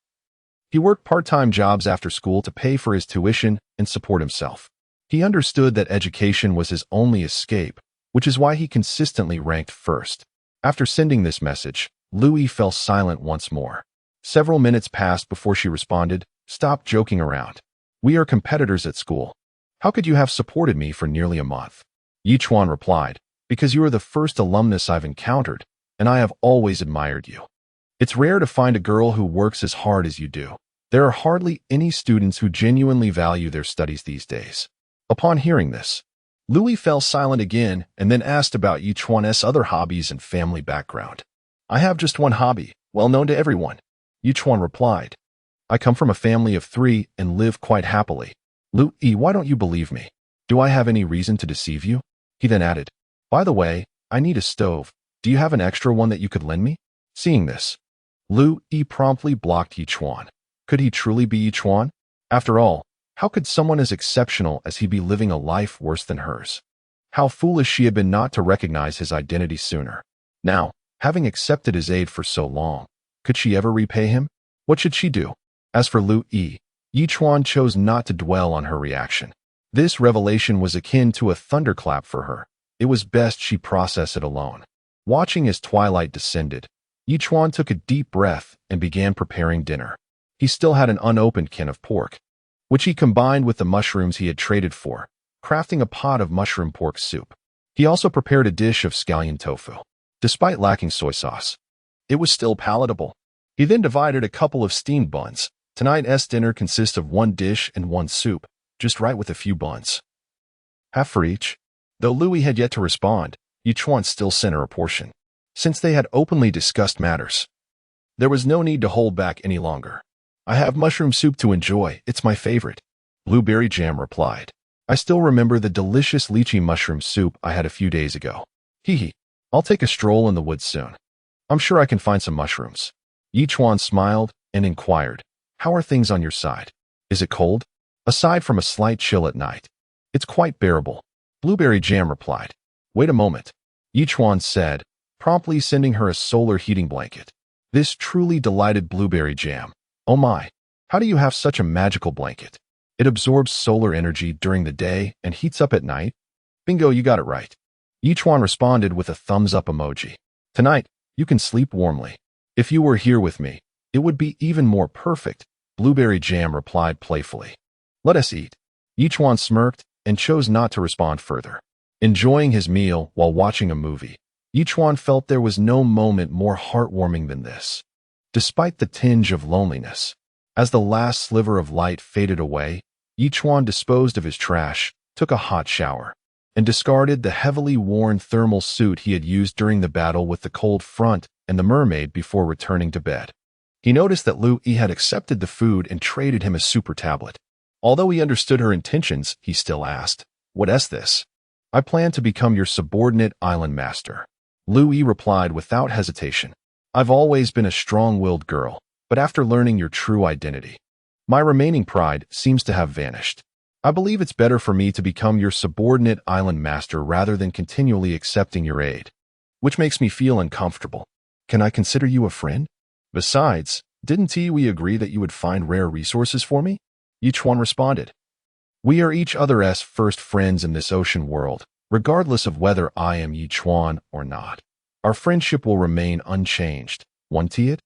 Speaker 1: he worked part-time jobs after school to pay for his tuition and support himself. He understood that education was his only escape, which is why he consistently ranked first. After sending this message, Louis fell silent once more. Several minutes passed before she responded, "Stop joking around. We are competitors at school. How could you have supported me for nearly a month?" Yi Chuan replied, "Because you are the first alumnus I've encountered, and I have always admired you. It's rare to find a girl who works as hard as you do. There are hardly any students who genuinely value their studies these days." Upon hearing this, Louis fell silent again and then asked about Yi Chuan's other hobbies and family background. "I have just one hobby, well known to everyone," Yi Chuan replied. "I come from a family of 3 and live quite happily." "Louis, why don't you believe me? Do I have any reason to deceive you?" He then added, "By the way, I need a stove. Do you have an extra one that you could lend me?" Seeing this, Louis promptly blocked Yi Chuan. Could he truly be Yi Chuan? After all, how could someone as exceptional as he be living a life worse than hers? How foolish she had been not to recognize his identity sooner. Now, having accepted his aid for so long, could she ever repay him? What should she do? As for Louis, Yi Chuan chose not to dwell on her reaction. This revelation was akin to a thunderclap for her. It was best she process it alone. Watching as twilight descended, Yi Chuan took a deep breath and began preparing dinner. He still had an unopened can of pork, which he combined with the mushrooms he had traded for, crafting a pot of mushroom pork soup. He also prepared a dish of scallion tofu. Despite lacking soy sauce, it was still palatable. He then divided a couple of steamed buns. Tonight's dinner consists of 1 dish and 1 soup, just right with a few buns. Half for each. Though Louis had yet to respond, Yi Chuan still sent her a portion. Since they had openly discussed matters, there was no need to hold back any longer. "I have mushroom soup to enjoy, it's my favorite," Blueberry Jam replied. "I still remember the delicious lychee mushroom soup I had a few days ago. Hee. I'll take a stroll in the woods soon. I'm sure I can find some mushrooms." Yi Chuan smiled and inquired, "How are things on your side? Is it cold?" "Aside from a slight chill at night, it's quite bearable," Blueberry Jam replied. "Wait a moment," Yi Chuan said, promptly sending her a solar heating blanket. This truly delighted Blueberry Jam. "Oh my, how do you have such a magical blanket? It absorbs solar energy during the day and heats up at night?" "Bingo, you got it right," Yi Chuan responded with a thumbs-up emoji. "Tonight, you can sleep warmly. If you were here with me, it would be even more perfect," Blueberry Jam replied playfully. "Let us eat." Yi Chuan smirked and chose not to respond further. Enjoying his meal while watching a movie, Chuan felt there was no moment more heartwarming than this. Despite the tinge of loneliness, as the last sliver of light faded away, Chuan disposed of his trash, took a hot shower, and discarded the heavily worn thermal suit he had used during the battle with the cold front and the mermaid before returning to bed. He noticed that Lu Yi had accepted the food and traded him a super tablet. Although he understood her intentions, he still asked, "What is this?" "I plan to become your subordinate island master," Lu Yi replied without hesitation. "I've always been a strong-willed girl, but after learning your true identity, my remaining pride seems to have vanished. I believe it's better for me to become your subordinate island master rather than continually accepting your aid, which makes me feel uncomfortable. Can I consider you a friend? Besides, didn't we agree that you would find rare resources for me?" Chuan responded. "We are each other's first friends in this ocean world, regardless of whether I am Chuan or not. Our friendship will remain unchanged, won't it?"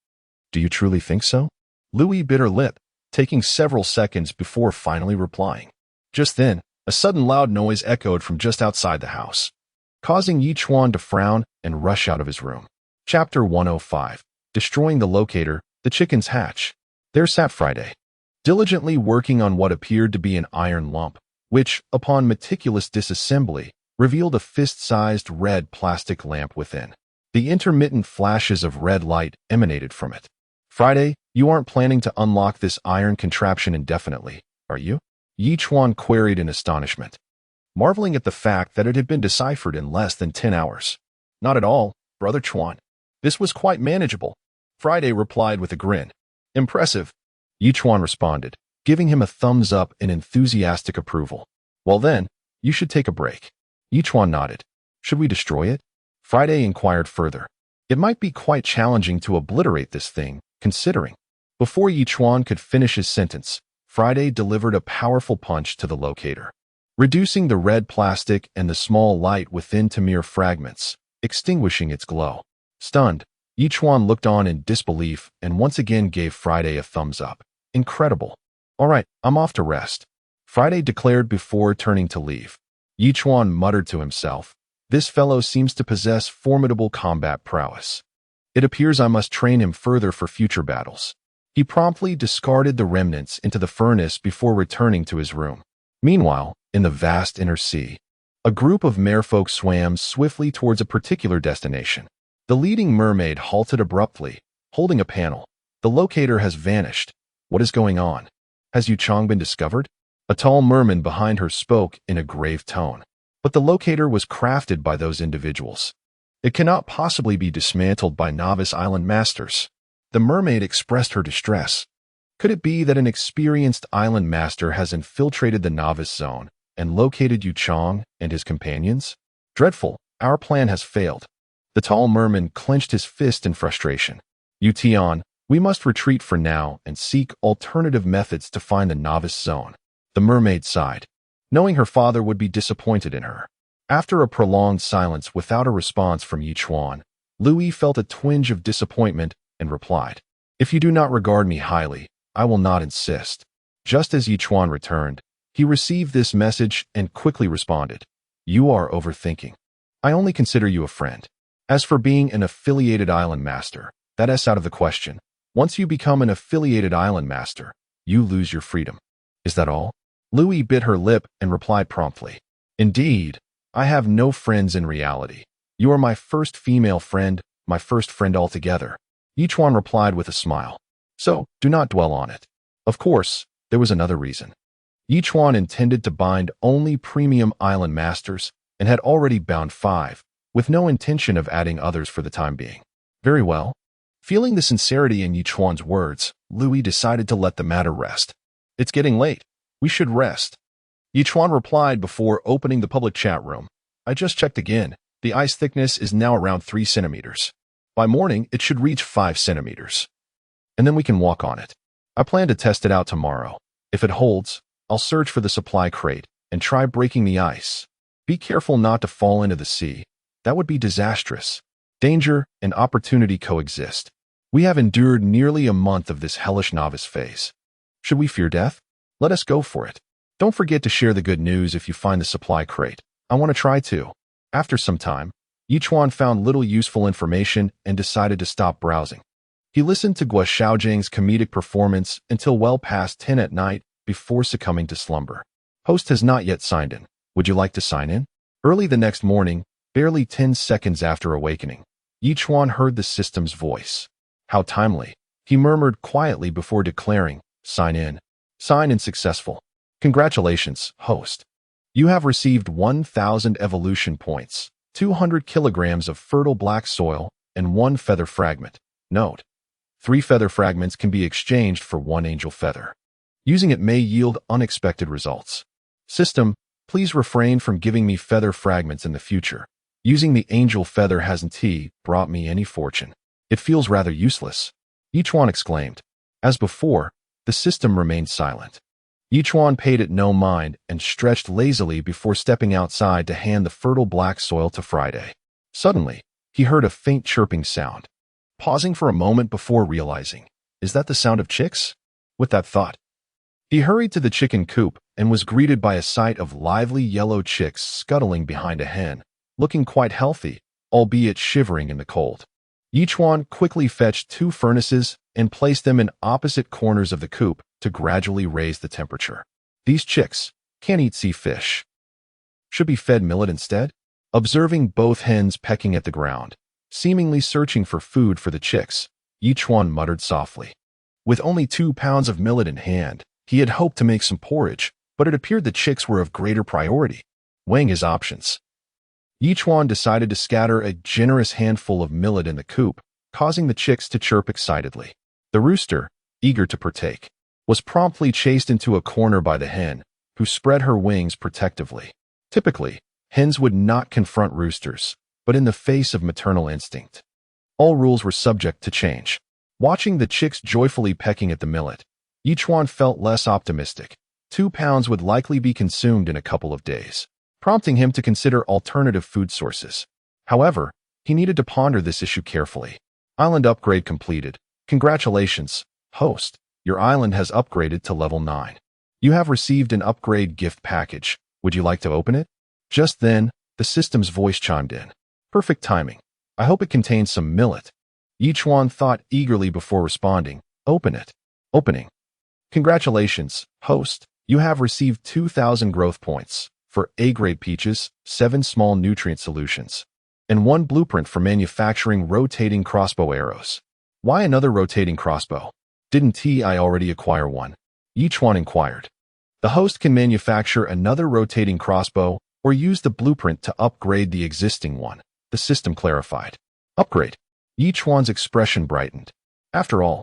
Speaker 1: "Do you truly think so?" Lu Yi bit her lip, taking several seconds before finally replying. Just then, a sudden loud noise echoed from just outside the house, causing Chuan to frown and rush out of his room. Chapter 105. Destroying the Locator, the Chicken's Hatch. There sat Friday, diligently working on what appeared to be an iron lump, which, upon meticulous disassembly, revealed a fist-sized red plastic lamp within. The intermittent flashes of red light emanated from it. "Friday, you aren't planning to unlock this iron contraption indefinitely, are you?" Chuan queried in astonishment, marveling at the fact that it had been deciphered in less than 10 hours. "Not at all, Brother Chuan. This was quite manageable," Friday replied with a grin. "Impressive," Chuan responded, giving him a thumbs up in enthusiastic approval. "Well then, you should take a break." Chuan nodded. "Should we destroy it?" Friday inquired further. "It might be quite challenging to obliterate this thing, considering." Before Chuan could finish his sentence, Friday delivered a powerful punch to the locator, reducing the red plastic and the small light within to mere fragments, extinguishing its glow. Stunned, Chuan looked on in disbelief and once again gave Friday a thumbs up. "Incredible. All right, I'm off to rest," Friday declared before turning to leave. Chuan muttered to himself, "This fellow seems to possess formidable combat prowess. It appears I must train him further for future battles." He promptly discarded the remnants into the furnace before returning to his room. Meanwhile, in the vast inner sea, a group of merfolk swam swiftly towards a particular destination. The leading mermaid halted abruptly, holding a panel. "The locator has vanished. What is going on? Has Chang been discovered?" A tall merman behind her spoke in a grave tone. "But the locator was crafted by those individuals. It cannot possibly be dismantled by novice island masters." The mermaid expressed her distress. Could it be that an experienced island master has infiltrated the novice zone and located Chang and his companions? "Dreadful, our plan has failed." The tall merman clenched his fist in frustration. "Tian, we must retreat for now and seek alternative methods to find the novice zone." The mermaid sighed, knowing her father would be disappointed in her. After a prolonged silence without a response from Chuan, Lu Yi felt a twinge of disappointment and replied, "If you do not regard me highly, I will not insist." Just as Chuan returned, he received this message and quickly responded, "You are overthinking. I only consider you a friend. As for being an affiliated island master, that is out of the question. Once you become an affiliated island master, you lose your freedom." "Is that all?" Lu Yi bit her lip and replied promptly, "Indeed, I have no friends in reality. You are my first female friend, my first friend altogether." Chuan replied with a smile. "So, do not dwell on it." Of course, there was another reason. Chuan intended to bind only premium island masters and had already bound 5, with no intention of adding others for the time being. Very well. Feeling the sincerity in Chuan's words, Lu Yi decided to let the matter rest. "It's getting late. We should rest." Chuan replied before opening the public chat room. "I just checked again. The ice thickness is now around 3 centimeters. By morning, it should reach 5 centimeters. And then we can walk on it. I plan to test it out tomorrow. If it holds, I'll search for the supply crate and try breaking the ice. Be careful not to fall into the sea. That would be disastrous. Danger and opportunity coexist. We have endured nearly a month of this hellish novice phase. Should we fear death? Let us go for it. Don't forget to share the good news if you find the supply crate. I want to try too." After some time, Chuan found little useful information and decided to stop browsing. He listened to Guo Xiaojing's comedic performance until well past 10 at night before succumbing to slumber. Host has not yet signed in. Would you like to sign in? Early the next morning, barely 10 seconds after awakening, Chuan heard the system's voice. How timely. He murmured quietly before declaring, sign in. Sign in successful. Congratulations, host. You have received 1,000 evolution points, 200 kilograms of fertile black soil, and 1 feather fragment. Note: 3 feather fragments can be exchanged for 1 angel feather. Using it may yield unexpected results. System, please refrain from giving me feather fragments in the future. Using the angel feather hasn't brought me any fortune. It feels rather useless. Chuan exclaimed. As before, the system remained silent. Chuan paid it no mind and stretched lazily before stepping outside to hand the fertile black soil to Friday. Suddenly, he heard a faint chirping sound. Pausing for a moment before realizing, is that the sound of chicks? With that thought, he hurried to the chicken coop and was greeted by a sight of lively yellow chicks scuttling behind a hen, looking quite healthy, albeit shivering in the cold. Chuan quickly fetched 2 furnaces and placed them in opposite corners of the coop to gradually raise the temperature. These chicks can't eat sea fish. Should be fed millet instead? Observing both hens pecking at the ground, seemingly searching for food for the chicks, Chuan muttered softly. With only 2 pounds of millet in hand, he had hoped to make some porridge, but it appeared the chicks were of greater priority. Weighing his options, Chuan decided to scatter a generous handful of millet in the coop, causing the chicks to chirp excitedly. The rooster, eager to partake, was promptly chased into a corner by the hen, who spread her wings protectively. Typically, hens would not confront roosters, but in the face of maternal instinct, all rules were subject to change. Watching the chicks joyfully pecking at the millet, Chuan felt less optimistic. 2 pounds would likely be consumed in a couple of days, prompting him to consider alternative food sources. However, he needed to ponder this issue carefully. Island upgrade completed. Congratulations, host. Your island has upgraded to level 9. You have received an upgrade gift package. Would you like to open it? Just then, the system's voice chimed in. Perfect timing. I hope it contains some millet. Chuan thought eagerly before responding. Open it. Opening. Congratulations, host. You have received 2,000 growth points for A-grade peaches, 7 small nutrient solutions, and 1 blueprint for manufacturing rotating crossbow arrows. Why another rotating crossbow? Didn't I already acquire one? Chuan inquired. The host can manufacture another rotating crossbow or use the blueprint to upgrade the existing one, the system clarified. Upgrade. Chuan's expression brightened. After all,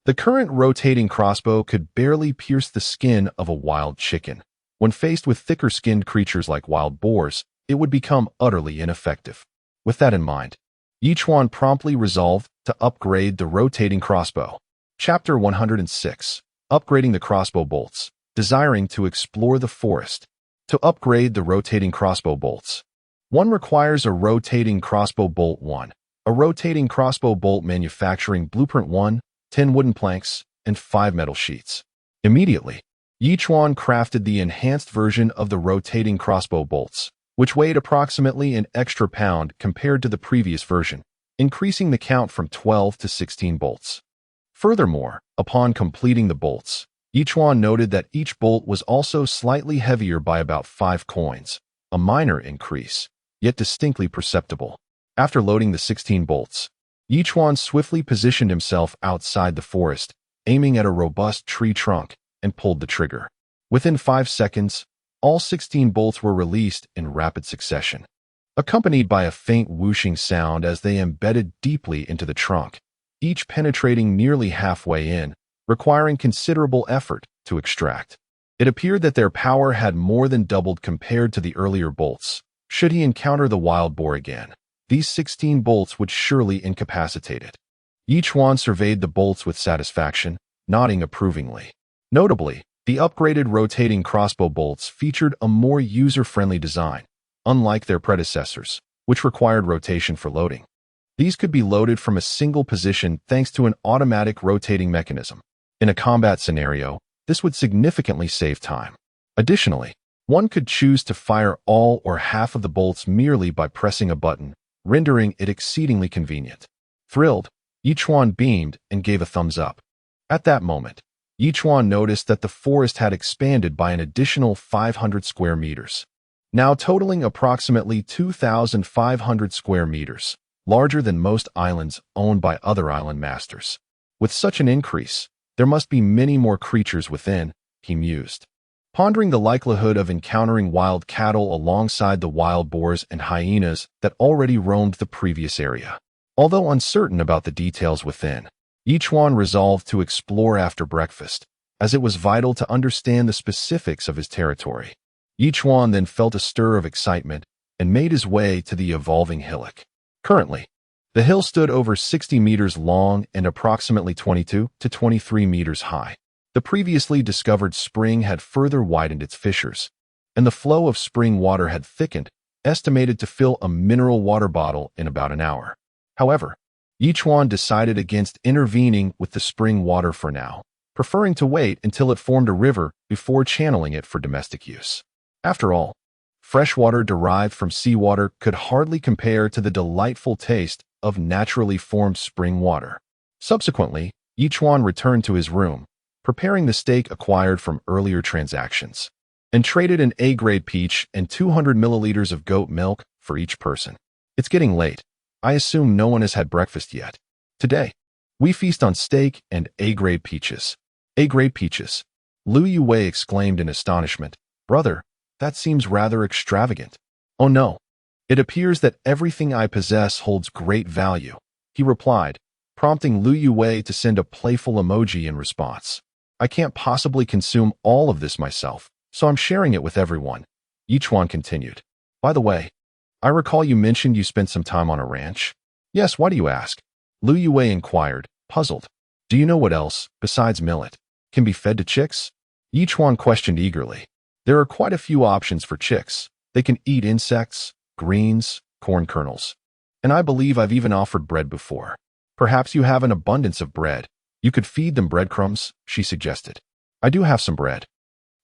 Speaker 1: the current rotating crossbow could barely pierce the skin of a wild chicken. When faced with thicker-skinned creatures like wild boars, it would become utterly ineffective. With that in mind, Chuan promptly resolved to upgrade the rotating crossbow. Chapter 106. Upgrading the crossbow bolts. Desiring to explore the forest. To upgrade the rotating crossbow bolts, one requires a rotating crossbow bolt 1, a rotating crossbow bolt manufacturing blueprint 1, 10 wooden planks, and 5 metal sheets. Immediately, Chuan crafted the enhanced version of the rotating crossbow bolts, which weighed approximately an extra pound compared to the previous version, increasing the count from 12 to 16 bolts. Furthermore, upon completing the bolts, Chuan noted that each bolt was also slightly heavier by about 5 coins, a minor increase, yet distinctly perceptible. After loading the 16 bolts, Chuan swiftly positioned himself outside the forest, aiming at a robust tree trunk, and pulled the trigger. Within 5 seconds, all 16 bolts were released in rapid succession, accompanied by a faint whooshing sound as they embedded deeply into the trunk, each penetrating nearly halfway in, requiring considerable effort to extract. It appeared that their power had more than doubled compared to the earlier bolts. Should he encounter the wild boar again, these 16 bolts would surely incapacitate it. Chuan surveyed the bolts with satisfaction, nodding approvingly. Notably, the upgraded rotating crossbow bolts featured a more user-friendly design, unlike their predecessors, which required rotation for loading. These could be loaded from a single position thanks to an automatic rotating mechanism. In a combat scenario, this would significantly save time. Additionally, one could choose to fire all or half of the bolts merely by pressing a button, rendering it exceedingly convenient. Thrilled, Chuan beamed and gave a thumbs up. At that moment, Chuan noticed that the forest had expanded by an additional 500 square meters, now totaling approximately 2,500 square meters, larger than most islands owned by other island masters. With such an increase, there must be many more creatures within, he mused, pondering the likelihood of encountering wild cattle alongside the wild boars and hyenas that already roamed the previous area. Although uncertain about the details within, Chuan resolved to explore after breakfast, as it was vital to understand the specifics of his territory. Chuan then felt a stir of excitement and made his way to the evolving hillock. Currently, the hill stood over 60 meters long and approximately 22 to 23 meters high. The previously discovered spring had further widened its fissures, and the flow of spring water had thickened, estimated to fill a mineral water bottle in about an hour. However, Chuan decided against intervening with the spring water for now, preferring to wait until it formed a river before channeling it for domestic use. After all, fresh water derived from seawater could hardly compare to the delightful taste of naturally formed spring water. Subsequently, Chuan returned to his room, preparing the steak acquired from earlier transactions, and traded an A-grade peach and 200 milliliters of goat milk for each person. It's getting late. I assume no one has had breakfast yet. Today, we feast on steak and A-grade peaches. A-grade peaches. Lu Yue exclaimed in astonishment. Brother, that seems rather extravagant. Oh no. It appears that everything I possess holds great value, he replied, prompting Lu Yue to send a playful emoji in response. I can't possibly consume all of this myself, so I'm sharing it with everyone. Chuan continued. By the way, I recall you mentioned you spent some time on a ranch. Yes, why do you ask? Lu Yue inquired, puzzled. Do you know what else, besides millet, can be fed to chicks? Chuan questioned eagerly. There are quite a few options for chicks. They can eat insects, greens, corn kernels. And I believe I've even offered bread before. Perhaps you have an abundance of bread. You could feed them breadcrumbs, she suggested. I do have some bread.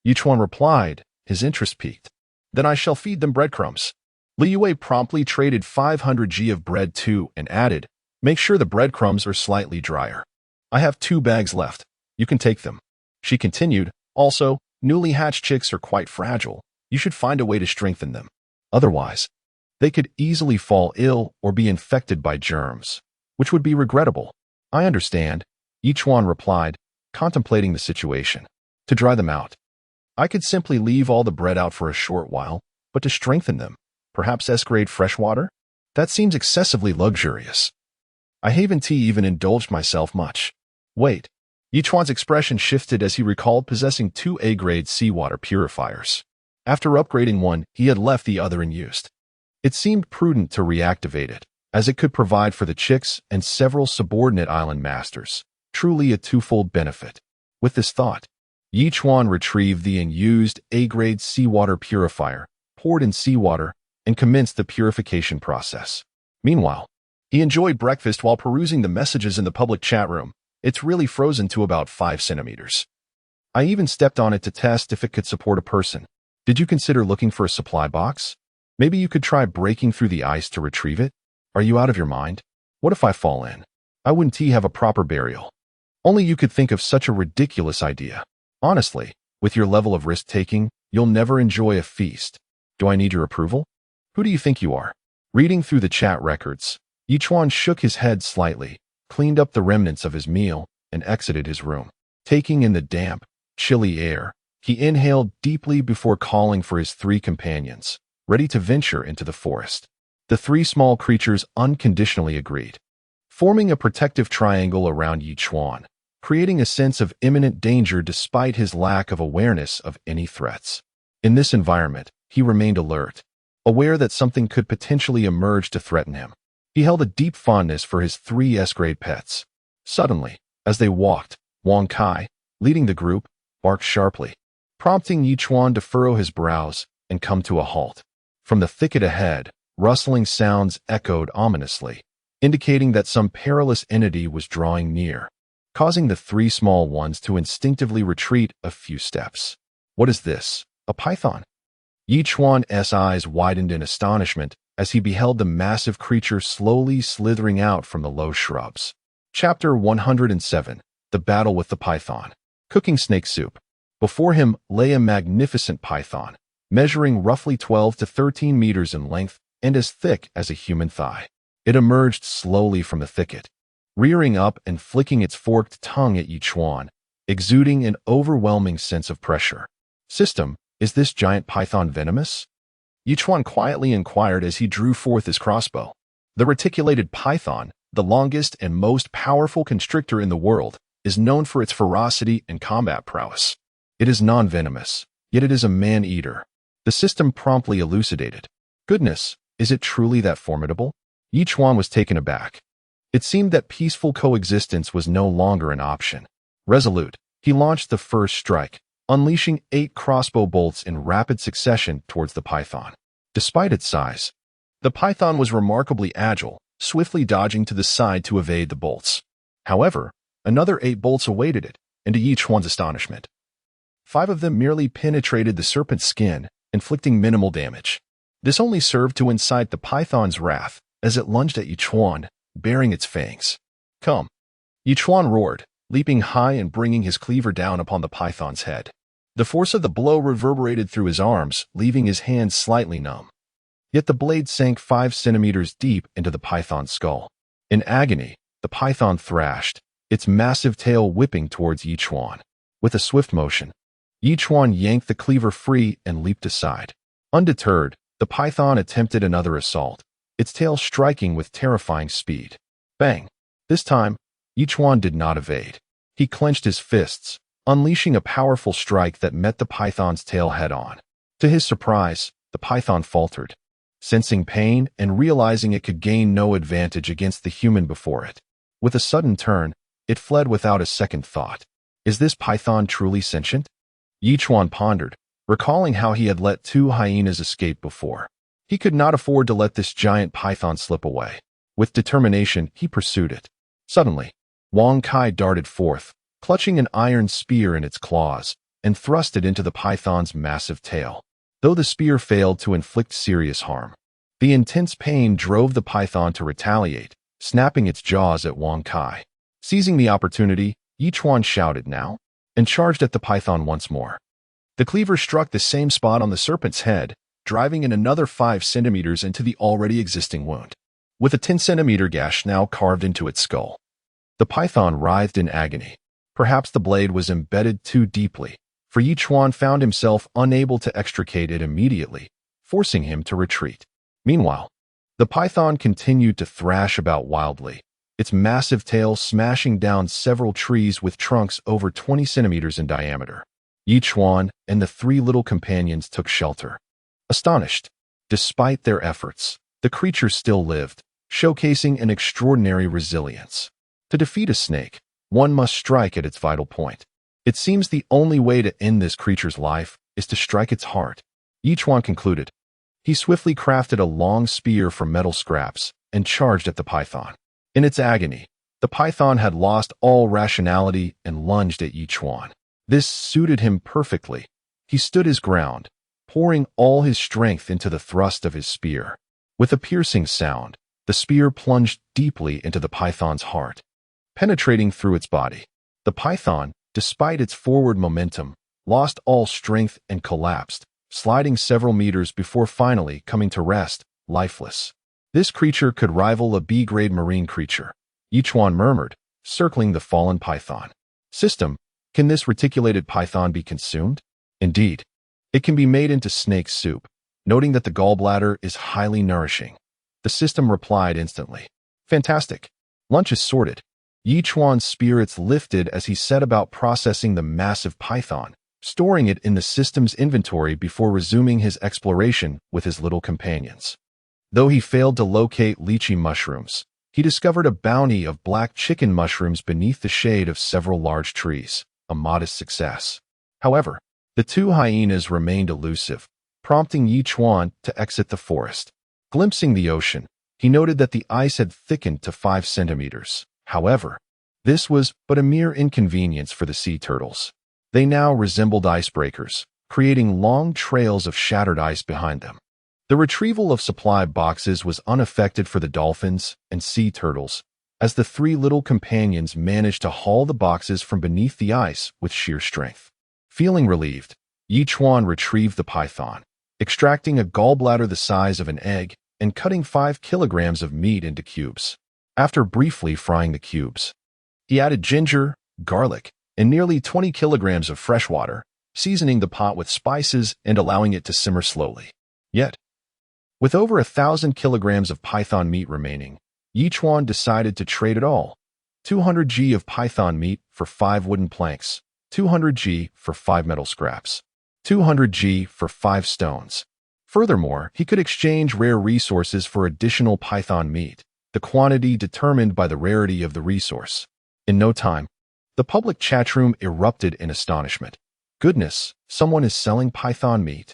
Speaker 1: Chuan replied, his interest piqued. Then I shall feed them breadcrumbs. Lu Yue promptly traded 500 g of bread too and added, make sure the breadcrumbs are slightly drier. I have 2 bags left. You can take them. She continued, also, newly hatched chicks are quite fragile. You should find a way to strengthen them. Otherwise, they could easily fall ill or be infected by germs, which would be regrettable. I understand, Chuan replied, contemplating the situation. To dry them out, I could simply leave all the bread out for a short while, but to strengthen them, perhaps S-grade fresh water? That seems excessively luxurious. I haven't even indulged myself much. Wait. Chuan's expression shifted as he recalled possessing 2 A-grade seawater purifiers. After upgrading one, he had left the other unused. It seemed prudent to reactivate it, as it could provide for the chicks and several subordinate island masters, truly a twofold benefit. With this thought, Chuan retrieved the unused A-grade seawater purifier, poured in seawater, and commenced the purification process. Meanwhile, he enjoyed breakfast while perusing the messages in the public chat room. It's really frozen to about 5 centimeters. I even stepped on it to test if it could support a person. Did you consider looking for a supply box? Maybe you could try breaking through the ice to retrieve it? Are you out of your mind? What if I fall in? I wouldn't have a proper burial. Only you could think of such a ridiculous idea. Honestly, with your level of risk-taking, you'll never enjoy a feast. Do I need your approval? Who do you think you are? Reading through the chat records, Chuan shook his head slightly, cleaned up the remnants of his meal, and exited his room. Taking in the damp, chilly air, he inhaled deeply before calling for his 3 companions, ready to venture into the forest. The 3 small creatures unconditionally agreed, forming a protective triangle around Chuan, creating a sense of imminent danger despite his lack of awareness of any threats. In this environment, he remained alert, aware that something could potentially emerge to threaten him. He held a deep fondness for his 3 S-grade pets. Suddenly, as they walked, Wang Kai, leading the group, barked sharply, prompting Chuan to furrow his brows and come to a halt. From the thicket ahead, rustling sounds echoed ominously, indicating that some perilous entity was drawing near, causing the 3 small ones to instinctively retreat a few steps. What is this? A python? Chuan's eyes widened in astonishment as he beheld the massive creature slowly slithering out from the low shrubs. Chapter 107. The Battle with the Python. Cooking snake soup. Before him lay a magnificent python, measuring roughly 12 to 13 meters in length and as thick as a human thigh. It emerged slowly from the thicket, rearing up and flicking its forked tongue at Chuan, exuding an overwhelming sense of pressure. System, is this giant python venomous? Chuan quietly inquired as he drew forth his crossbow. The reticulated python, the longest and most powerful constrictor in the world, is known for its ferocity and combat prowess. It is non-venomous, yet it is a man-eater. The system promptly elucidated. Goodness, is it truly that formidable? Chuan was taken aback. It seemed that peaceful coexistence was no longer an option. Resolute, he launched the first strike, unleashing 8 crossbow bolts in rapid succession towards the python. Despite its size, the python was remarkably agile, swiftly dodging to the side to evade the bolts. However, another 8 bolts awaited it, and to Chuan's astonishment, 5 of them merely penetrated the serpent's skin, inflicting minimal damage. This only served to incite the python's wrath as it lunged at Chuan, baring its fangs. Come! Chuan roared, leaping high and bringing his cleaver down upon the python's head. The force of the blow reverberated through his arms, leaving his hands slightly numb. Yet the blade sank 5 centimeters deep into the python's skull. In agony, the python thrashed, its massive tail whipping towards Chuan. With a swift motion, Chuan yanked the cleaver free and leaped aside. Undeterred, the python attempted another assault, its tail striking with terrifying speed. Bang! This time, Chuan did not evade. He clenched his fists, unleashing a powerful strike that met the python's tail head-on. To his surprise, the python faltered, sensing pain and realizing it could gain no advantage against the human before it. With a sudden turn, it fled without a second thought. Is this python truly sentient? Chuan pondered, recalling how he had let 2 hyenas escape before. He could not afford to let this giant python slip away. With determination, he pursued it. Suddenly, Wang Kai darted forth, clutching an iron spear in its claws, and thrust it into the python's massive tail. Though the spear failed to inflict serious harm, the intense pain drove the python to retaliate, snapping its jaws at Wang Kai. Seizing the opportunity, Chuan shouted now, and charged at the python once more. The cleaver struck the same spot on the serpent's head, driving in another 5 centimeters into the already existing wound. With a 10-centimeter gash now carved into its skull, the python writhed in agony. Perhaps the blade was embedded too deeply, for Chuan found himself unable to extricate it immediately, forcing him to retreat. Meanwhile, the python continued to thrash about wildly, its massive tail smashing down several trees with trunks over 20 centimeters in diameter. Chuan and the 3 little companions took shelter. Astonished, despite their efforts, the creature still lived, showcasing an extraordinary resilience. To defeat a snake, one must strike at its vital point. It seems the only way to end this creature's life is to strike its heart, Chuan concluded. He swiftly crafted a long spear from metal scraps and charged at the python. In its agony, the python had lost all rationality and lunged at Chuan. This suited him perfectly. He stood his ground, pouring all his strength into the thrust of his spear. With a piercing sound, the spear plunged deeply into the python's heart, penetrating through its body. The python, despite its forward momentum, lost all strength and collapsed, sliding several meters before finally coming to rest, lifeless. This creature could rival a B-grade marine creature, Chuan murmured, circling the fallen python. System, can this reticulated python be consumed? Indeed, it can be made into snake soup, noting that the gallbladder is highly nourishing. The system replied instantly. Fantastic. Lunch is sorted. Chuan's spirits lifted as he set about processing the massive python, storing it in the system's inventory before resuming his exploration with his little companions. Though he failed to locate lychee mushrooms, he discovered a bounty of black chicken mushrooms beneath the shade of several large trees, a modest success. However, the 2 hyenas remained elusive, prompting Chuan to exit the forest. Glimpsing the ocean, he noted that the ice had thickened to 5 centimeters. However, this was but a mere inconvenience for the sea turtles. They now resembled icebreakers, creating long trails of shattered ice behind them. The retrieval of supply boxes was unaffected for the dolphins and sea turtles, as the three little companions managed to haul the boxes from beneath the ice with sheer strength. Feeling relieved, Chuan retrieved the python, extracting a gallbladder the size of an egg and cutting 5 kilograms of meat into cubes. After briefly frying the cubes, he added ginger, garlic, and nearly 20 kilograms of fresh water, seasoning the pot with spices and allowing it to simmer slowly. Yet, with over 1,000 kilograms of python meat remaining, Chuan decided to trade it all. 200 g of python meat for 5 wooden planks, 200 g for 5 metal scraps, 200 g for 5 stones. Furthermore, he could exchange rare resources for additional python meat, the quantity determined by the rarity of the resource. In no time, the public chat room erupted in astonishment. Goodness, someone is selling python meat.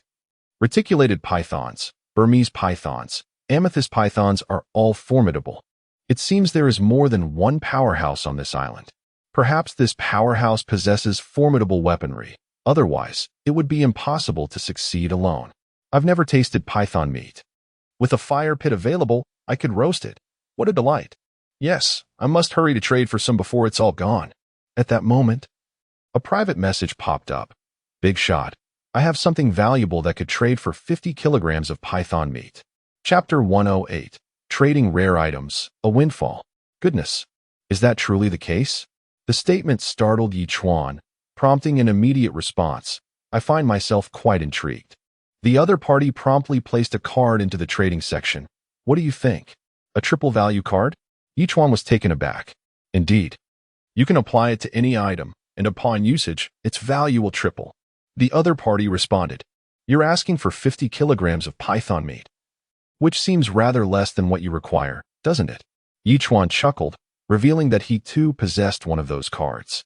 Speaker 1: Reticulated pythons, Burmese pythons, amethyst pythons are all formidable. It seems there is more than one powerhouse on this island. Perhaps this powerhouse possesses formidable weaponry. Otherwise, it would be impossible to succeed alone. I've never tasted python meat. With a fire pit available, I could roast it. What a delight. Yes, I must hurry to trade for some before it's all gone. At that moment, a private message popped up. Big shot. I have something valuable that could trade for 50 kilograms of python meat. Chapter 108. Trading rare items, a windfall. Goodness, is that truly the case? The statement startled Chuan, prompting an immediate response. I find myself quite intrigued. The other party promptly placed a card into the trading section. What do you think? A triple value card? Chuan was taken aback. Indeed. You can apply it to any item, and upon usage, its value will triple. The other party responded. You're asking for 50 kilograms of python meat, which seems rather less than what you require, doesn't it? Chuan chuckled, revealing that he too possessed one of those cards.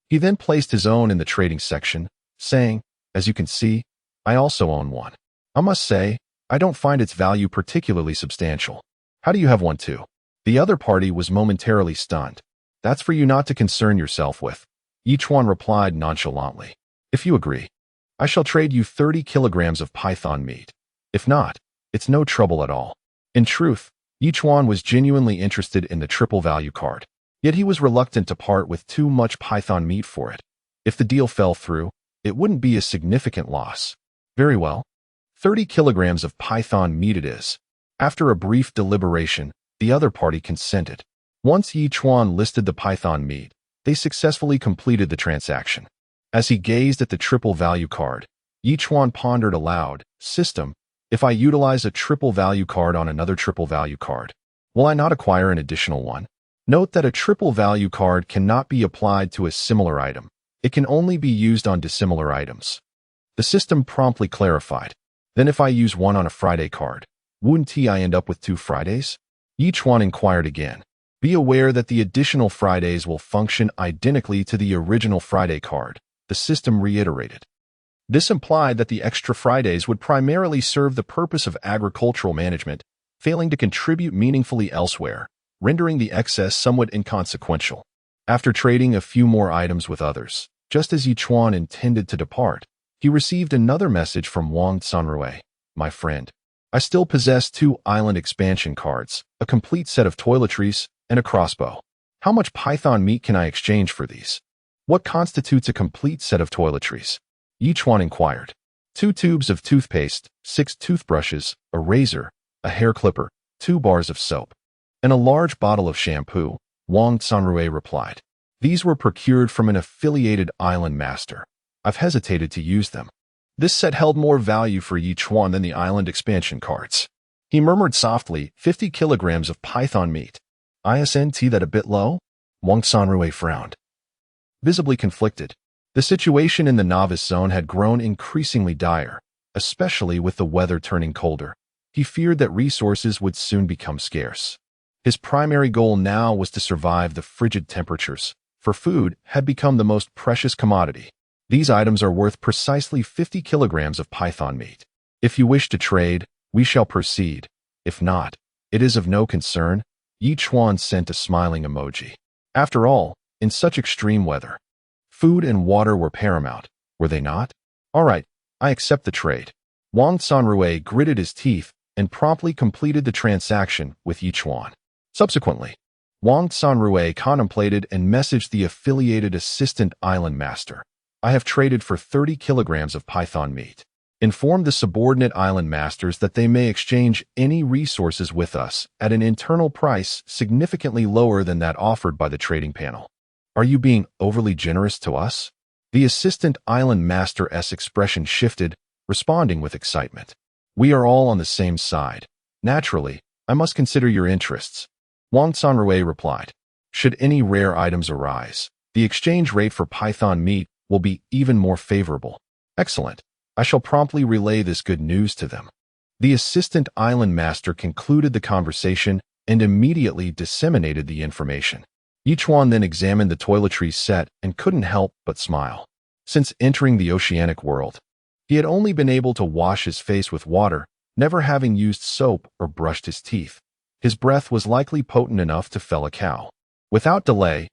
Speaker 1: He then placed his own in the trading section, saying, as you can see, I also own one. I must say, I don't find its value particularly substantial. How do you have one too? The other party was momentarily stunned. That's for you not to concern yourself with. Chuan replied nonchalantly. If you agree, I shall trade you 30 kilograms of python meat. If not, it's no trouble at all. In truth, Chuan was genuinely interested in the triple value card. Yet he was reluctant to part with too much python meat for it. If the deal fell through, it wouldn't be a significant loss. Very well. 30 kilograms of python meat it is. After a brief deliberation, the other party consented. Once Chuan listed the python meat, they successfully completed the transaction. As he gazed at the triple value card, Chuan pondered aloud, System, if I utilize a triple value card on another triple value card, will I not acquire an additional one? Note that a triple value card cannot be applied to a similar item. It can only be used on dissimilar items. The system promptly clarified. Then if I use one on a Friday card, wouldn't I end up with 2 Fridays? Chuan inquired again. Be aware that the additional Fridays will function identically to the original Friday card, the system reiterated. This implied that the extra Fridays would primarily serve the purpose of agricultural management, failing to contribute meaningfully elsewhere, rendering the excess somewhat inconsequential. After trading a few more items with others, just as Chuan intended to depart, he received another message from Wang Sanrui. My friend, I still possess 2 island expansion cards, a complete set of toiletries, and a crossbow. How much python meat can I exchange for these? What constitutes a complete set of toiletries? Chuan inquired. 2 tubes of toothpaste, 6 toothbrushes, a razor, a hair clipper, 2 bars of soap, and a large bottle of shampoo, Wang Sanrui replied. These were procured from an affiliated island master. I've hesitated to use them. This set held more value for Chuan than the island expansion cards. He murmured softly, 50 kilograms of python meat. Isn't that a bit low? Wang Sanrui frowned. Visibly conflicted. The situation in the novice zone had grown increasingly dire, especially with the weather turning colder. He feared that resources would soon become scarce. His primary goal now was to survive the frigid temperatures, for food had become the most precious commodity. These items are worth precisely 50 kilograms of python meat. If you wish to trade, we shall proceed. If not, it is of no concern. Chuan sent a smiling emoji. After all, in such extreme weather, food and water were paramount, were they not? All right, I accept the trade. Wang Sanrui gritted his teeth and promptly completed the transaction with Chuan. Subsequently, Wang Sanrui contemplated and messaged the affiliated assistant island master. I have traded for 30 kilograms of python meat. Inform the subordinate island masters that they may exchange any resources with us at an internal price significantly lower than that offered by the trading panel. Are you being overly generous to us? The assistant island master's expression shifted, responding with excitement. We are all on the same side. Naturally, I must consider your interests. Wang Sanrui replied. Should any rare items arise, the exchange rate for python meat will be even more favorable. Excellent. I shall promptly relay this good news to them. The assistant island master concluded the conversation and immediately disseminated the information. Chuan then examined the toiletries set and couldn't help but smile. Since entering the oceanic world, he had only been able to wash his face with water, never having used soap or brushed his teeth. His breath was likely potent enough to fell a cow. Without delay,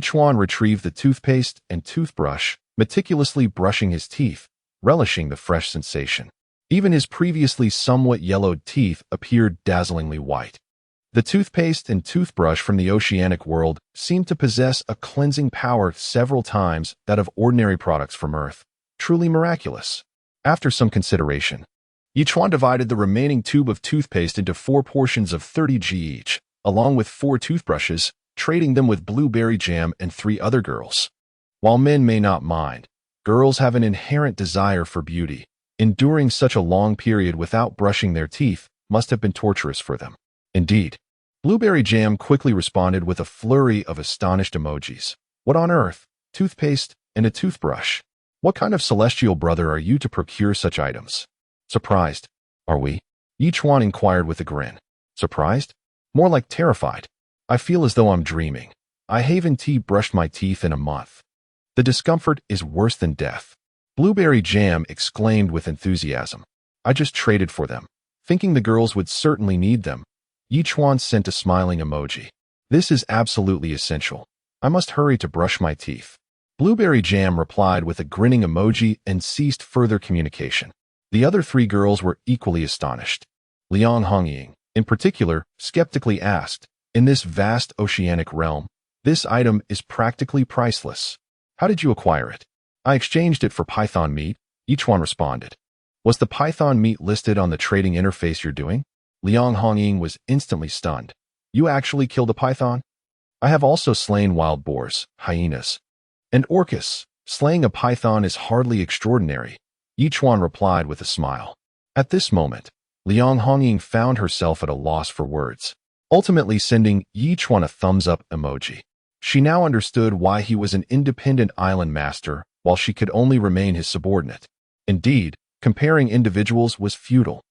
Speaker 1: Chuan retrieved the toothpaste and toothbrush, meticulously brushing his teeth, relishing the fresh sensation. Even his previously somewhat yellowed teeth appeared dazzlingly white. The toothpaste and toothbrush from the oceanic world seemed to possess a cleansing power several times that of ordinary products from Earth. Truly miraculous. After some consideration, Chuan divided the remaining tube of toothpaste into 4 portions of 30 g each, along with 4 toothbrushes, trading them with blueberry jam and 3 other girls. While men may not mind, girls have an inherent desire for beauty. Enduring such a long period without brushing their teeth must have been torturous for them. Indeed, Blueberry Jam quickly responded with a flurry of astonished emojis. What on earth? Toothpaste and a toothbrush. What kind of celestial brother are you to procure such items? Surprised, are we? Chuan inquired with a grin. Surprised? More like terrified. I feel as though I'm dreaming. I haven't brushed my teeth in a month. The discomfort is worse than death. Blueberry Jam exclaimed with enthusiasm. I just traded for them, thinking the girls would certainly need them. Chuan sent a smiling emoji. This is absolutely essential. I must hurry to brush my teeth. Blueberry Jam replied with a grinning emoji and ceased further communication. The other 3 girls were equally astonished. Liang Hongying, in particular, skeptically asked, in this vast oceanic realm, this item is practically priceless. How did you acquire it? I exchanged it for python meat, Chuan responded. Was the python meat listed on the trading interface you're doing? Liang Hongying was instantly stunned. You actually killed a python? I have also slain wild boars, hyenas, and orcas. Slaying a python is hardly extraordinary, Chuan replied with a smile. At this moment, Liang Hongying found herself at a loss for words, ultimately sending Chuan a thumbs-up emoji. She now understood why he was an independent island master while she could only remain his subordinate. Indeed, comparing individuals was futile.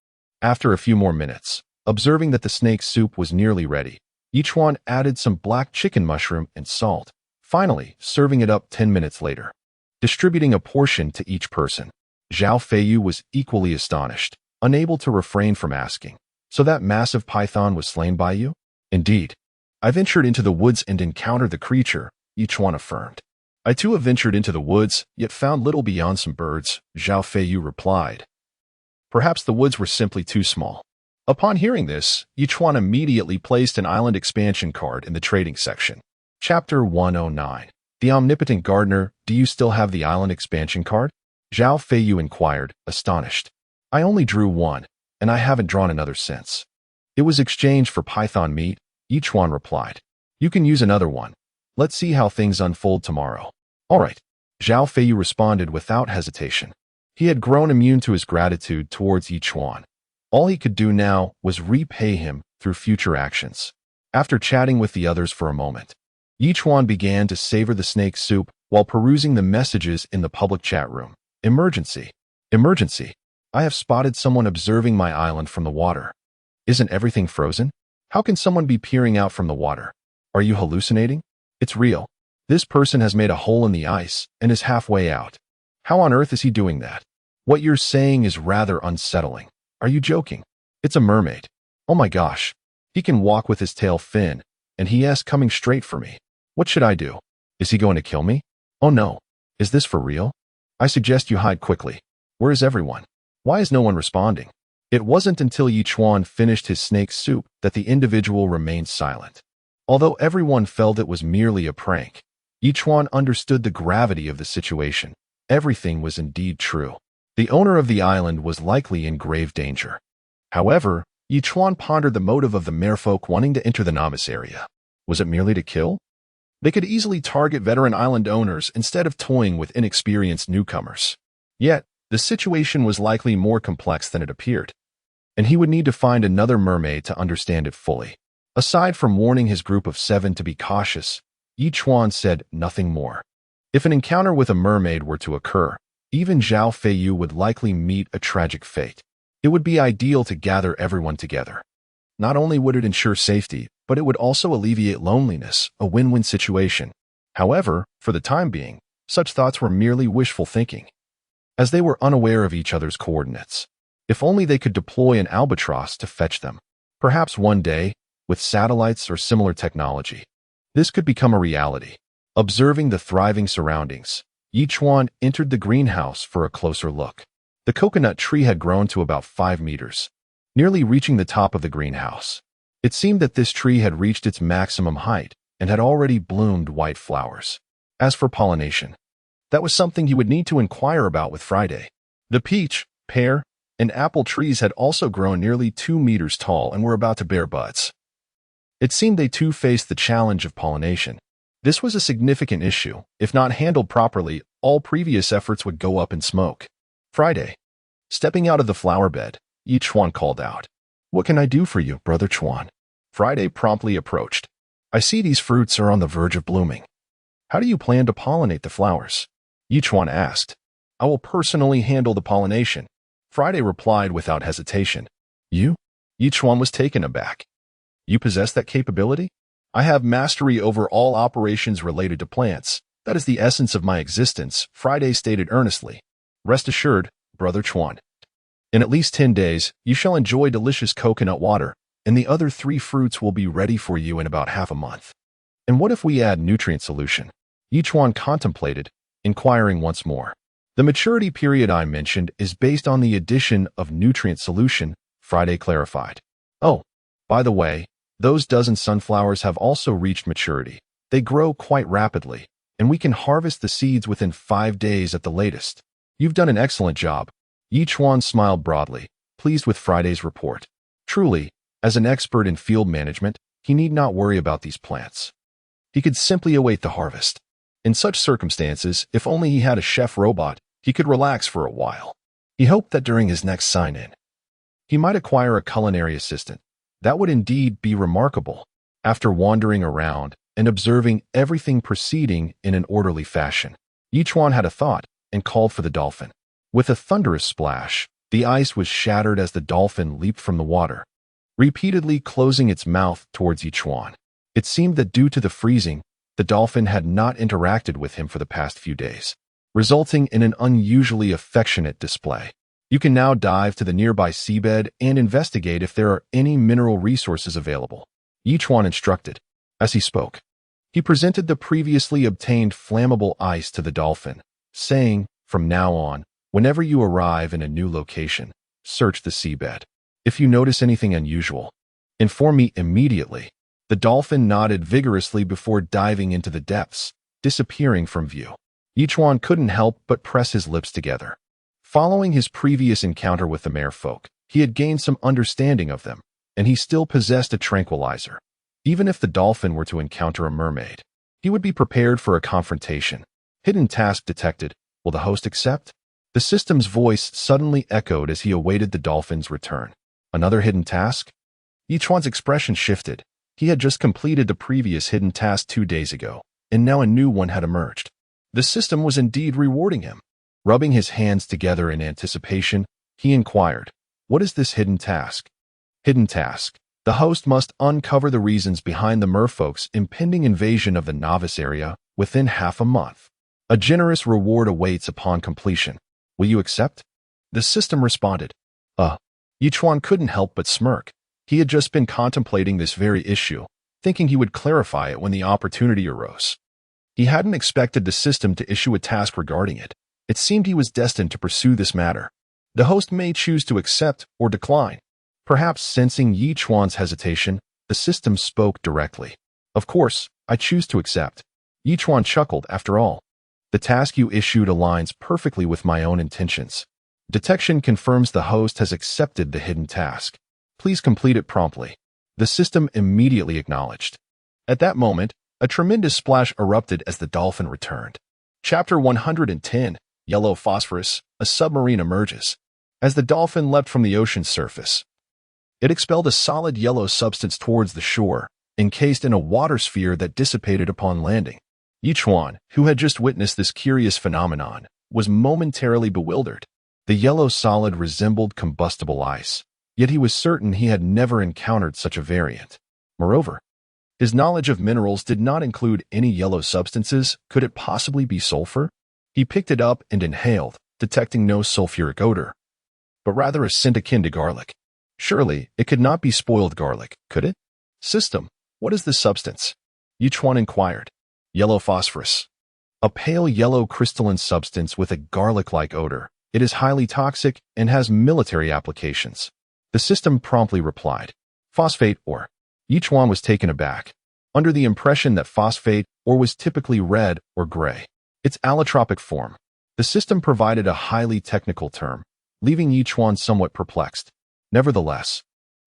Speaker 1: After a few more minutes, observing that the snake soup was nearly ready, Chuan added some black chicken mushroom and salt, finally serving it up 10 minutes later. Distributing a portion to each person, Zhao Feiyu was equally astonished, unable to refrain from asking, so that massive python was slain by you? Indeed. I ventured into the woods and encountered the creature, Chuan affirmed. I too have ventured into the woods, yet found little beyond some birds, Zhao Feiyu replied. Perhaps the woods were simply too small. Upon hearing this, Chuan immediately placed an island expansion card in the trading section. Chapter 109. The Omnipotent Gardener, do you still have the island expansion card? Zhao Feiyu inquired, astonished. I only drew one, and I haven't drawn another since. It was exchanged for python meat, Chuan replied. You can use another one. Let's see how things unfold tomorrow. All right. Zhao Feiyu responded without hesitation. He had grown immune to his gratitude towards Chuan. All he could do now was repay him through future actions. After chatting with the others for a moment, Chuan began to savor the snake soup while perusing the messages in the public chat room. Emergency. Emergency. I have spotted someone observing my island from the water. Isn't everything frozen? How can someone be peering out from the water? Are you hallucinating? It's real. This person has made a hole in the ice and is halfway out. How on earth is he doing that? What you're saying is rather unsettling. Are you joking? It's a mermaid. Oh my gosh. He can walk with his tail fin, and he is coming straight for me. What should I do? Is he going to kill me? Oh no. Is this for real? I suggest you hide quickly. Where is everyone? Why is no one responding? It wasn't until Chuan finished his snake soup that the individual remained silent. Although everyone felt it was merely a prank, Chuan understood the gravity of the situation. Everything was indeed true. The owner of the island was likely in grave danger. However, Chuan pondered the motive of the merfolk wanting to enter the novice area. Was it merely to kill? They could easily target veteran island owners instead of toying with inexperienced newcomers. Yet, the situation was likely more complex than it appeared, and he would need to find another mermaid to understand it fully. Aside from warning his group of 7 to be cautious, Chuan said nothing more. If an encounter with a mermaid were to occur, even Zhao Feiyu would likely meet a tragic fate. It would be ideal to gather everyone together. Not only would it ensure safety, but it would also alleviate loneliness, a win-win situation. However, for the time being, such thoughts were merely wishful thinking, as they were unaware of each other's coordinates. If only they could deploy an albatross to fetch them. Perhaps one day, with satellites or similar technology, this could become a reality. Observing the thriving surroundings, Chuan entered the greenhouse for a closer look. The coconut tree had grown to about 5 meters, nearly reaching the top of the greenhouse. It seemed that this tree had reached its maximum height and had already bloomed white flowers. As for pollination, that was something he would need to inquire about with Friday. The peach, pear, and apple trees had also grown nearly 2 meters tall and were about to bear buds. It seemed they too faced the challenge of pollination. This was a significant issue. If not handled properly, all previous efforts would go up in smoke. Friday. Stepping out of the flower bed, Chuan called out, "What can I do for you, Brother Chuan?" Friday promptly approached. "I see these fruits are on the verge of blooming. How do you plan to pollinate the flowers?" Chuan asked. "I will personally handle the pollination," Friday replied without hesitation. "You?" Chuan was taken aback. "You possess that capability?" "I have mastery over all operations related to plants. That is the essence of my existence," Friday stated earnestly. "Rest assured, Brother Chuan. In at least 10 days, you shall enjoy delicious coconut water, and the other 3 fruits will be ready for you in about half a month." "And what if we add nutrient solution?" Chuan contemplated, inquiring once more. "The maturity period I mentioned is based on the addition of nutrient solution," Friday clarified. "Oh, by the way, those dozen sunflowers have also reached maturity. They grow quite rapidly, and we can harvest the seeds within 5 days at the latest. You've done an excellent job." Chuan smiled broadly, pleased with Friday's report. Truly, as an expert in field management, he need not worry about these plants. He could simply await the harvest. In such circumstances, if only he had a chef robot, he could relax for a while. He hoped that during his next sign-in, he might acquire a culinary assistant. That would indeed be remarkable. After wandering around and observing everything proceeding in an orderly fashion, Chuan had a thought and called for the dolphin. With a thunderous splash, the ice was shattered as the dolphin leaped from the water, repeatedly closing its mouth towards Chuan. It seemed that due to the freezing, the dolphin had not interacted with him for the past few days, resulting in an unusually affectionate display. You can now dive to the nearby seabed and investigate if there are any mineral resources available, Chuan instructed. As he spoke, he presented the previously obtained flammable ice to the dolphin, saying, "From now on, whenever you arrive in a new location, search the seabed. If you notice anything unusual, inform me immediately." The dolphin nodded vigorously before diving into the depths, disappearing from view. Chuan couldn't help but press his lips together. Following his previous encounter with the merfolk, he had gained some understanding of them, and he still possessed a tranquilizer. Even if the dolphin were to encounter a mermaid, he would be prepared for a confrontation. Hidden task detected. Will the host accept? The system's voice suddenly echoed as he awaited the dolphin's return. Another hidden task? Chuan's expression shifted. He had just completed the previous hidden task 2 days ago, and now a new one had emerged. The system was indeed rewarding him. Rubbing his hands together in anticipation, he inquired, "What is this hidden task?" Hidden task. The host must uncover the reasons behind the merfolk's impending invasion of the novice area within half a month. A generous reward awaits upon completion. Will you accept? The system responded. Chuan couldn't help but smirk. He had just been contemplating this very issue, thinking he would clarify it when the opportunity arose. He hadn't expected the system to issue a task regarding it. It seemed he was destined to pursue this matter. The host may choose to accept or decline. Perhaps sensing Yi Chuan's hesitation, the system spoke directly. Of course, I choose to accept. Yi Chuan chuckled. After all, the task you issued aligns perfectly with my own intentions. Detection confirms the host has accepted the hidden task. Please complete it promptly. The system immediately acknowledged. At that moment, a tremendous splash erupted as the dolphin returned. Chapter 110, Yellow Phosphorus, a submarine emerges. As the dolphin leapt from the ocean's surface, it expelled a solid yellow substance towards the shore, encased in a water sphere that dissipated upon landing. Yi Chuan, who had just witnessed this curious phenomenon, was momentarily bewildered. The yellow solid resembled combustible ice, yet he was certain he had never encountered such a variant. Moreover, his knowledge of minerals did not include any yellow substances. Could it possibly be sulfur? He picked it up and inhaled, detecting no sulfuric odor, but rather a scent akin to garlic. Surely, it could not be spoiled garlic, could it? System, what is this substance? Yi Chuan inquired. Yellow phosphorus. A pale yellow crystalline substance with a garlic-like odor. It is highly toxic and has military applications. The system promptly replied. Phosphate ore. Yi Chuan was taken aback, under the impression that phosphate ore was typically red or gray. Its allotropic form. The system provided a highly technical term, leaving Yi Chuan somewhat perplexed. Nevertheless,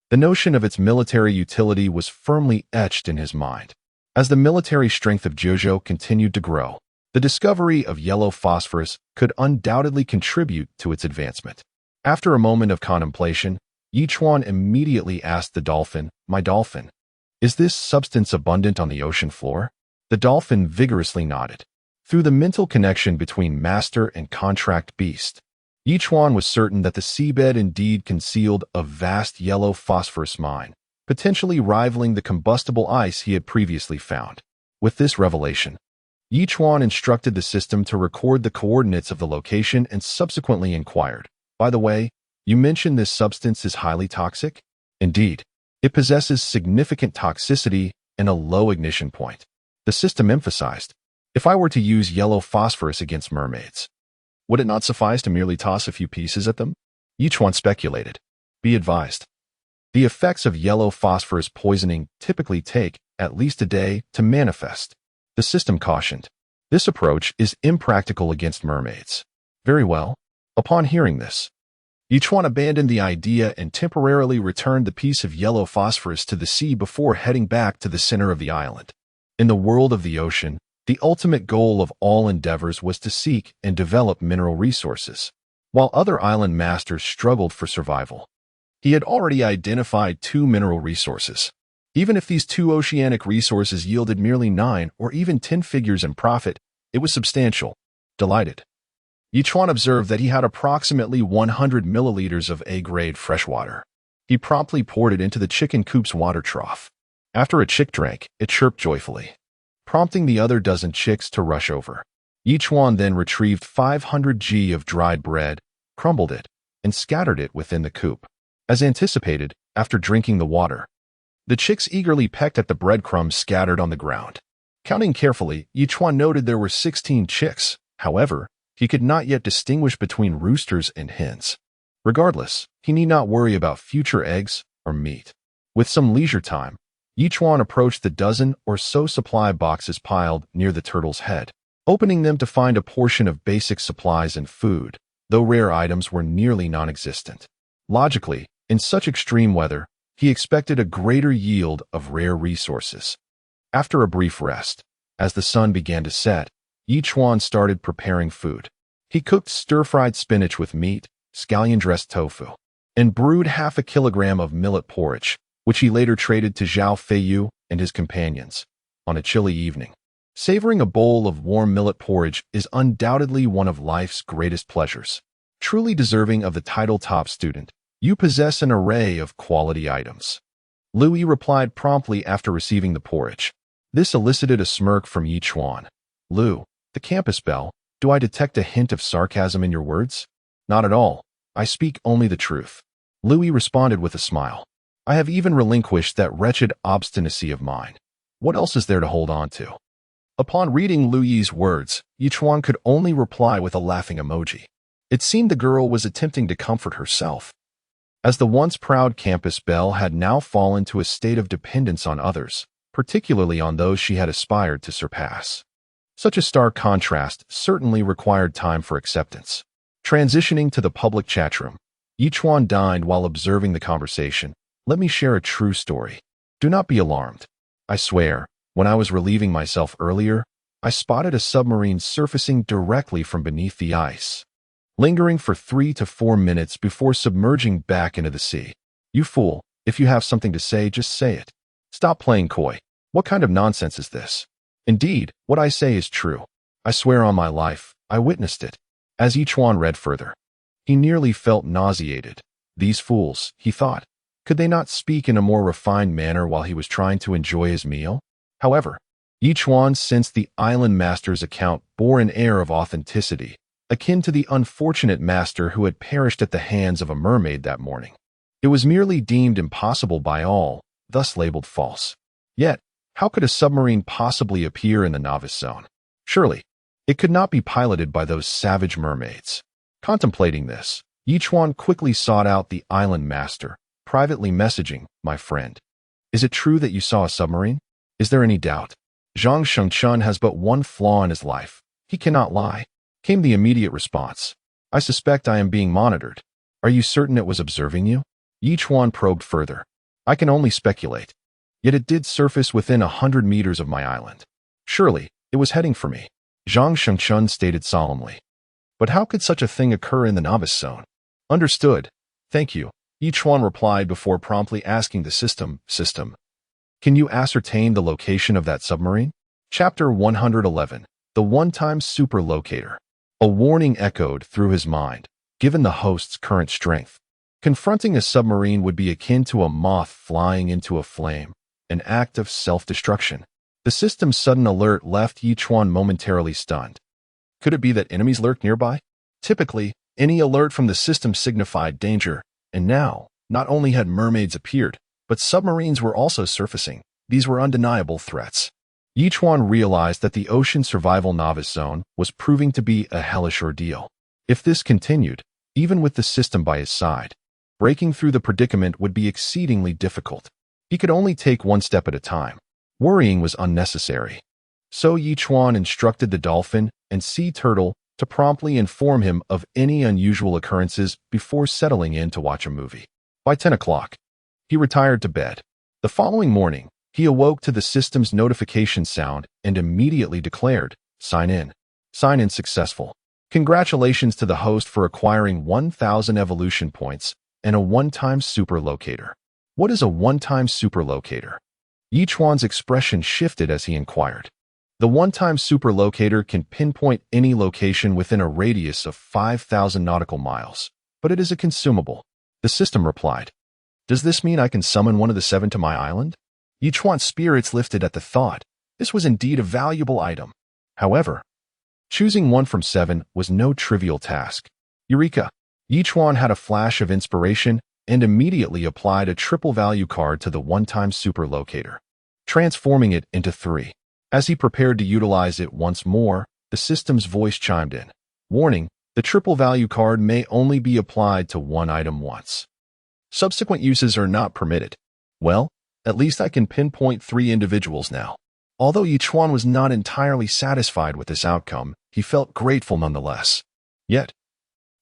Speaker 1: the notion of its military utility was firmly etched in his mind. As the military strength of Zhejiu continued to grow, the discovery of yellow phosphorus could undoubtedly contribute to its advancement. After a moment of contemplation, Yi Chuan immediately asked the dolphin, My dolphin, is this substance abundant on the ocean floor? The dolphin vigorously nodded. Through the mental connection between master and contract beast, Yi Chuan was certain that the seabed indeed concealed a vast yellow phosphorus mine, potentially rivaling the combustible ice he had previously found. With this revelation, Yi Chuan instructed the system to record the coordinates of the location and subsequently inquired, By the way, you mentioned this substance is highly toxic? Indeed, it possesses significant toxicity and a low ignition point. The system emphasized, If I were to use yellow phosphorus against mermaids, would it not suffice to merely toss a few pieces at them? Yi Chuan speculated. Be advised. The effects of yellow phosphorus poisoning typically take at least a day to manifest. The system cautioned. This approach is impractical against mermaids. Very well. Upon hearing this, Yi Chuan abandoned the idea and temporarily returned the piece of yellow phosphorus to the sea before heading back to the center of the island. In the world of the ocean, the ultimate goal of all endeavors was to seek and develop mineral resources. While other island masters struggled for survival, he had already identified 2 mineral resources. Even if these 2 oceanic resources yielded merely 9 or even 10 figures in profit, it was substantial. Delighted, Yi Chuan observed that he had approximately 100 milliliters of A-grade freshwater. He promptly poured it into the chicken coop's water trough. After a chick drank, it chirped joyfully, prompting the other dozen chicks to rush over. Yi Chuan then retrieved 500 g of dried bread, crumbled it, and scattered it within the coop. As anticipated, after drinking the water, the chicks eagerly pecked at the breadcrumbs scattered on the ground. Counting carefully, Yi Chuan noted there were 16 chicks. However, he could not yet distinguish between roosters and hens. Regardless, he need not worry about future eggs or meat. With some leisure time, Yi Chuan approached the dozen or so supply boxes piled near the turtle's head, opening them to find a portion of basic supplies and food, though rare items were nearly non-existent. Logically, in such extreme weather, he expected a greater yield of rare resources. After a brief rest, as the sun began to set, Yi Chuan started preparing food. He cooked stir-fried spinach with meat, scallion-dressed tofu, and brewed half a kilogram of millet porridge, which he later traded to Zhao Feiyu and his companions. On a chilly evening, savoring a bowl of warm millet porridge is undoubtedly one of life's greatest pleasures. Truly deserving of the title top student, you possess an array of quality items. Louis replied promptly after receiving the porridge. This elicited a smirk from Yi Chuan. Lou, the Campus Belle, do I detect a hint of sarcasm in your words? Not at all. I speak only the truth. Louis responded with a smile. I have even relinquished that wretched obstinacy of mine. What else is there to hold on to? Upon reading Louis's words, Yi Chuan could only reply with a laughing emoji. It seemed the girl was attempting to comfort herself, as the once proud Campus Belle had now fallen to a state of dependence on others, particularly on those she had aspired to surpass. Such a stark contrast certainly required time for acceptance. Transitioning to the public chatroom, Chuan dined while observing the conversation. Let me share a true story. Do not be alarmed. I swear, when I was relieving myself earlier, I spotted a submarine surfacing directly from beneath the ice, lingering for 3 to 4 minutes before submerging back into the sea. You fool, if you have something to say, just say it. Stop playing coy. What kind of nonsense is this? Indeed, what I say is true. I swear on my life, I witnessed it. As Chuan read further, he nearly felt nauseated. These fools, he thought. Could they not speak in a more refined manner while he was trying to enjoy his meal? However, Chuan sensed the island master's account bore an air of authenticity, akin to the unfortunate master who had perished at the hands of a mermaid that morning. It was merely deemed impossible by all, thus labeled false. Yet, how could a submarine possibly appear in the novice zone? Surely, it could not be piloted by those savage mermaids. Contemplating this, Chuan quickly sought out the island master, privately messaging, "My friend, is it true that you saw a submarine? Is there any doubt? Zhang Shengchun has but one flaw in his life. He cannot lie," came the immediate response. "I suspect I am being monitored. Are you certain it was observing you?" Chuan probed further. "I can only speculate. Yet it did surface within 100 meters of my island. Surely, it was heading for me," Zhang Shengchun stated solemnly. "But how could such a thing occur in the novice zone?" "Understood. Thank you," Chuan replied before promptly asking the system, "Can you ascertain the location of that submarine?" Chapter 111, The One-Time Super Locator. A warning echoed through his mind, given the host's current strength. Confronting a submarine would be akin to a moth flying into a flame, an act of self-destruction. The system's sudden alert left Chuan momentarily stunned. Could it be that enemies lurked nearby? Typically, any alert from the system signified danger, and now, not only had mermaids appeared, but submarines were also surfacing. These were undeniable threats. Chuan realized that the ocean survival novice zone was proving to be a hellish ordeal. If this continued, even with the system by his side, breaking through the predicament would be exceedingly difficult. He could only take one step at a time. Worrying was unnecessary. So Chuan instructed the dolphin and sea turtle to promptly inform him of any unusual occurrences before settling in to watch a movie. By 10 o'clock, he retired to bed. The following morning, he awoke to the system's notification sound and immediately declared, "Sign in. Sign in successful. Congratulations to the host for acquiring 1,000 evolution points and a one-time super locator." What is a one-time super locator? Chuan's expression shifted as he inquired. The one-time super locator can pinpoint any location within a radius of 5,000 nautical miles, but it is a consumable. The system replied. "Does this mean I can summon one of the 7 to my island?" Chuan's spirits lifted at the thought. This was indeed a valuable item. However, choosing one from 7 was no trivial task. Eureka! Chuan had a flash of inspiration and immediately applied a triple value card to the one-time super locator, transforming it into 3. As he prepared to utilize it once more, the system's voice chimed in. "Warning, the triple value card may only be applied to one item once. Subsequent uses are not permitted." Well, at least I can pinpoint 3 individuals now. Although Chuan was not entirely satisfied with this outcome, he felt grateful nonetheless. Yet,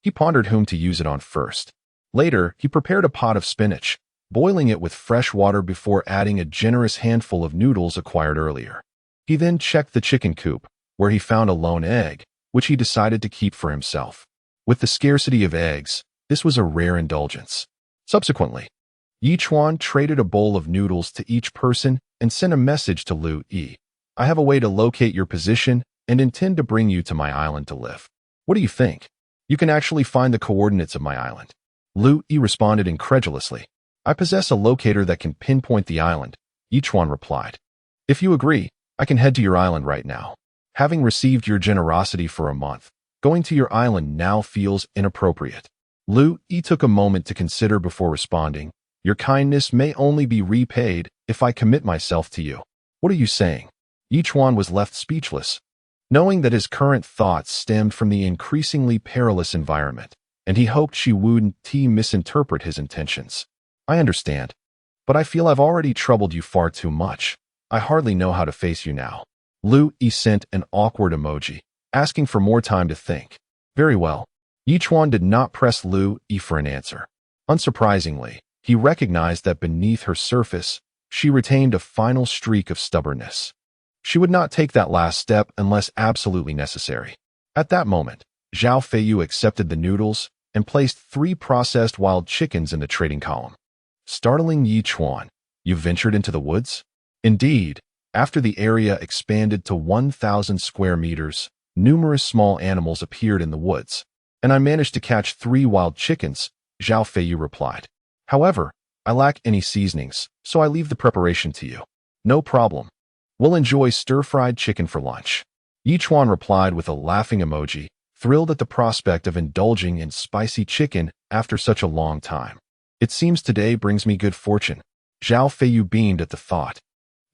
Speaker 1: he pondered whom to use it on first. Later, he prepared a pot of spinach, boiling it with fresh water before adding a generous handful of noodles acquired earlier. He then checked the chicken coop, where he found a lone egg, which he decided to keep for himself. With the scarcity of eggs, this was a rare indulgence. Subsequently, Chuan traded a bowl of noodles to each person and sent a message to Lu Yi. "I have a way to locate your position and intend to bring you to my island to live. What do you think? You can actually find the coordinates of my island." Lu Yi responded incredulously. "I possess a locator that can pinpoint the island," Chuan replied. "If you agree, I can head to your island right now. Having received your generosity for a month, going to your island now feels inappropriate." Lu Yi took a moment to consider before responding. "Your kindness may only be repaid if I commit myself to you." "What are you saying?" Chuan was left speechless. knowing that his current thoughts stemmed from the increasingly perilous environment, and he hoped she wouldn't misinterpret his intentions. I understand, but I feel I've already troubled you far too much. I hardly know how to face you now. Lu Yi sent an awkward emoji, asking for more time to think. Very well. Chuan did not press Lu Yi for an answer. Unsurprisingly, he recognized that beneath her surface, she retained a final streak of stubbornness. She would not take that last step unless absolutely necessary. At that moment, Zhao Feiyu accepted the noodles and placed 3 processed wild chickens in the trading column. Startling Chuan, you ventured into the woods? Indeed, after the area expanded to 1,000 square meters, numerous small animals appeared in the woods, and I managed to catch 3 wild chickens, Zhao Feiyu replied. However, I lack any seasonings, so I leave the preparation to you. No problem. We'll enjoy stir-fried chicken for lunch. Chuan replied with a laughing emoji, thrilled at the prospect of indulging in spicy chicken after such a long time. It seems today brings me good fortune. Zhao Feiyu beamed at the thought.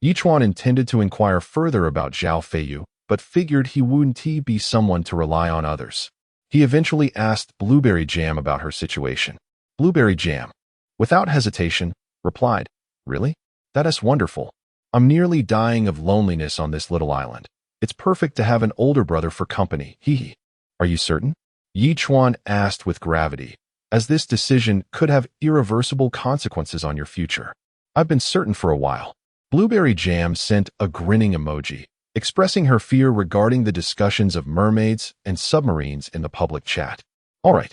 Speaker 1: Chuan intended to inquire further about Zhao Feiyu, but figured he wouldn't be someone to rely on others. He eventually asked Blueberry Jam about her situation. Blueberry Jam, without hesitation, replied, Really? That is wonderful. I'm nearly dying of loneliness on this little island. It's perfect to have an older brother for company, hee. Are you certain? Chuan asked with gravity, as this decision could have irreversible consequences on your future. I've been certain for a while. Blueberry Jam sent a grinning emoji, expressing her fear regarding the discussions of mermaids and submarines in the public chat. All right.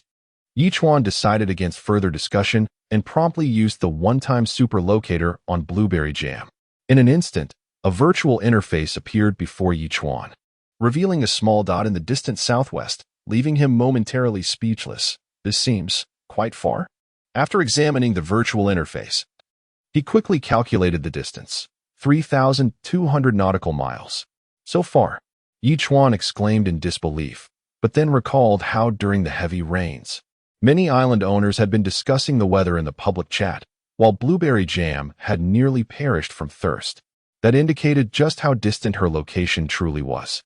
Speaker 1: Chuan decided against further discussion and promptly used the one-time super locator on Blueberry Jam. In an instant, a virtual interface appeared before Chuan, revealing a small dot in the distant southwest, leaving him momentarily speechless. This seems quite far. After examining the virtual interface, he quickly calculated the distance, 3,200 nautical miles. So far, Chuan exclaimed in disbelief, but then recalled how during the heavy rains, many island owners had been discussing the weather in the public chat, while Blueberry Jam had nearly perished from thirst. That indicated just how distant her location truly was.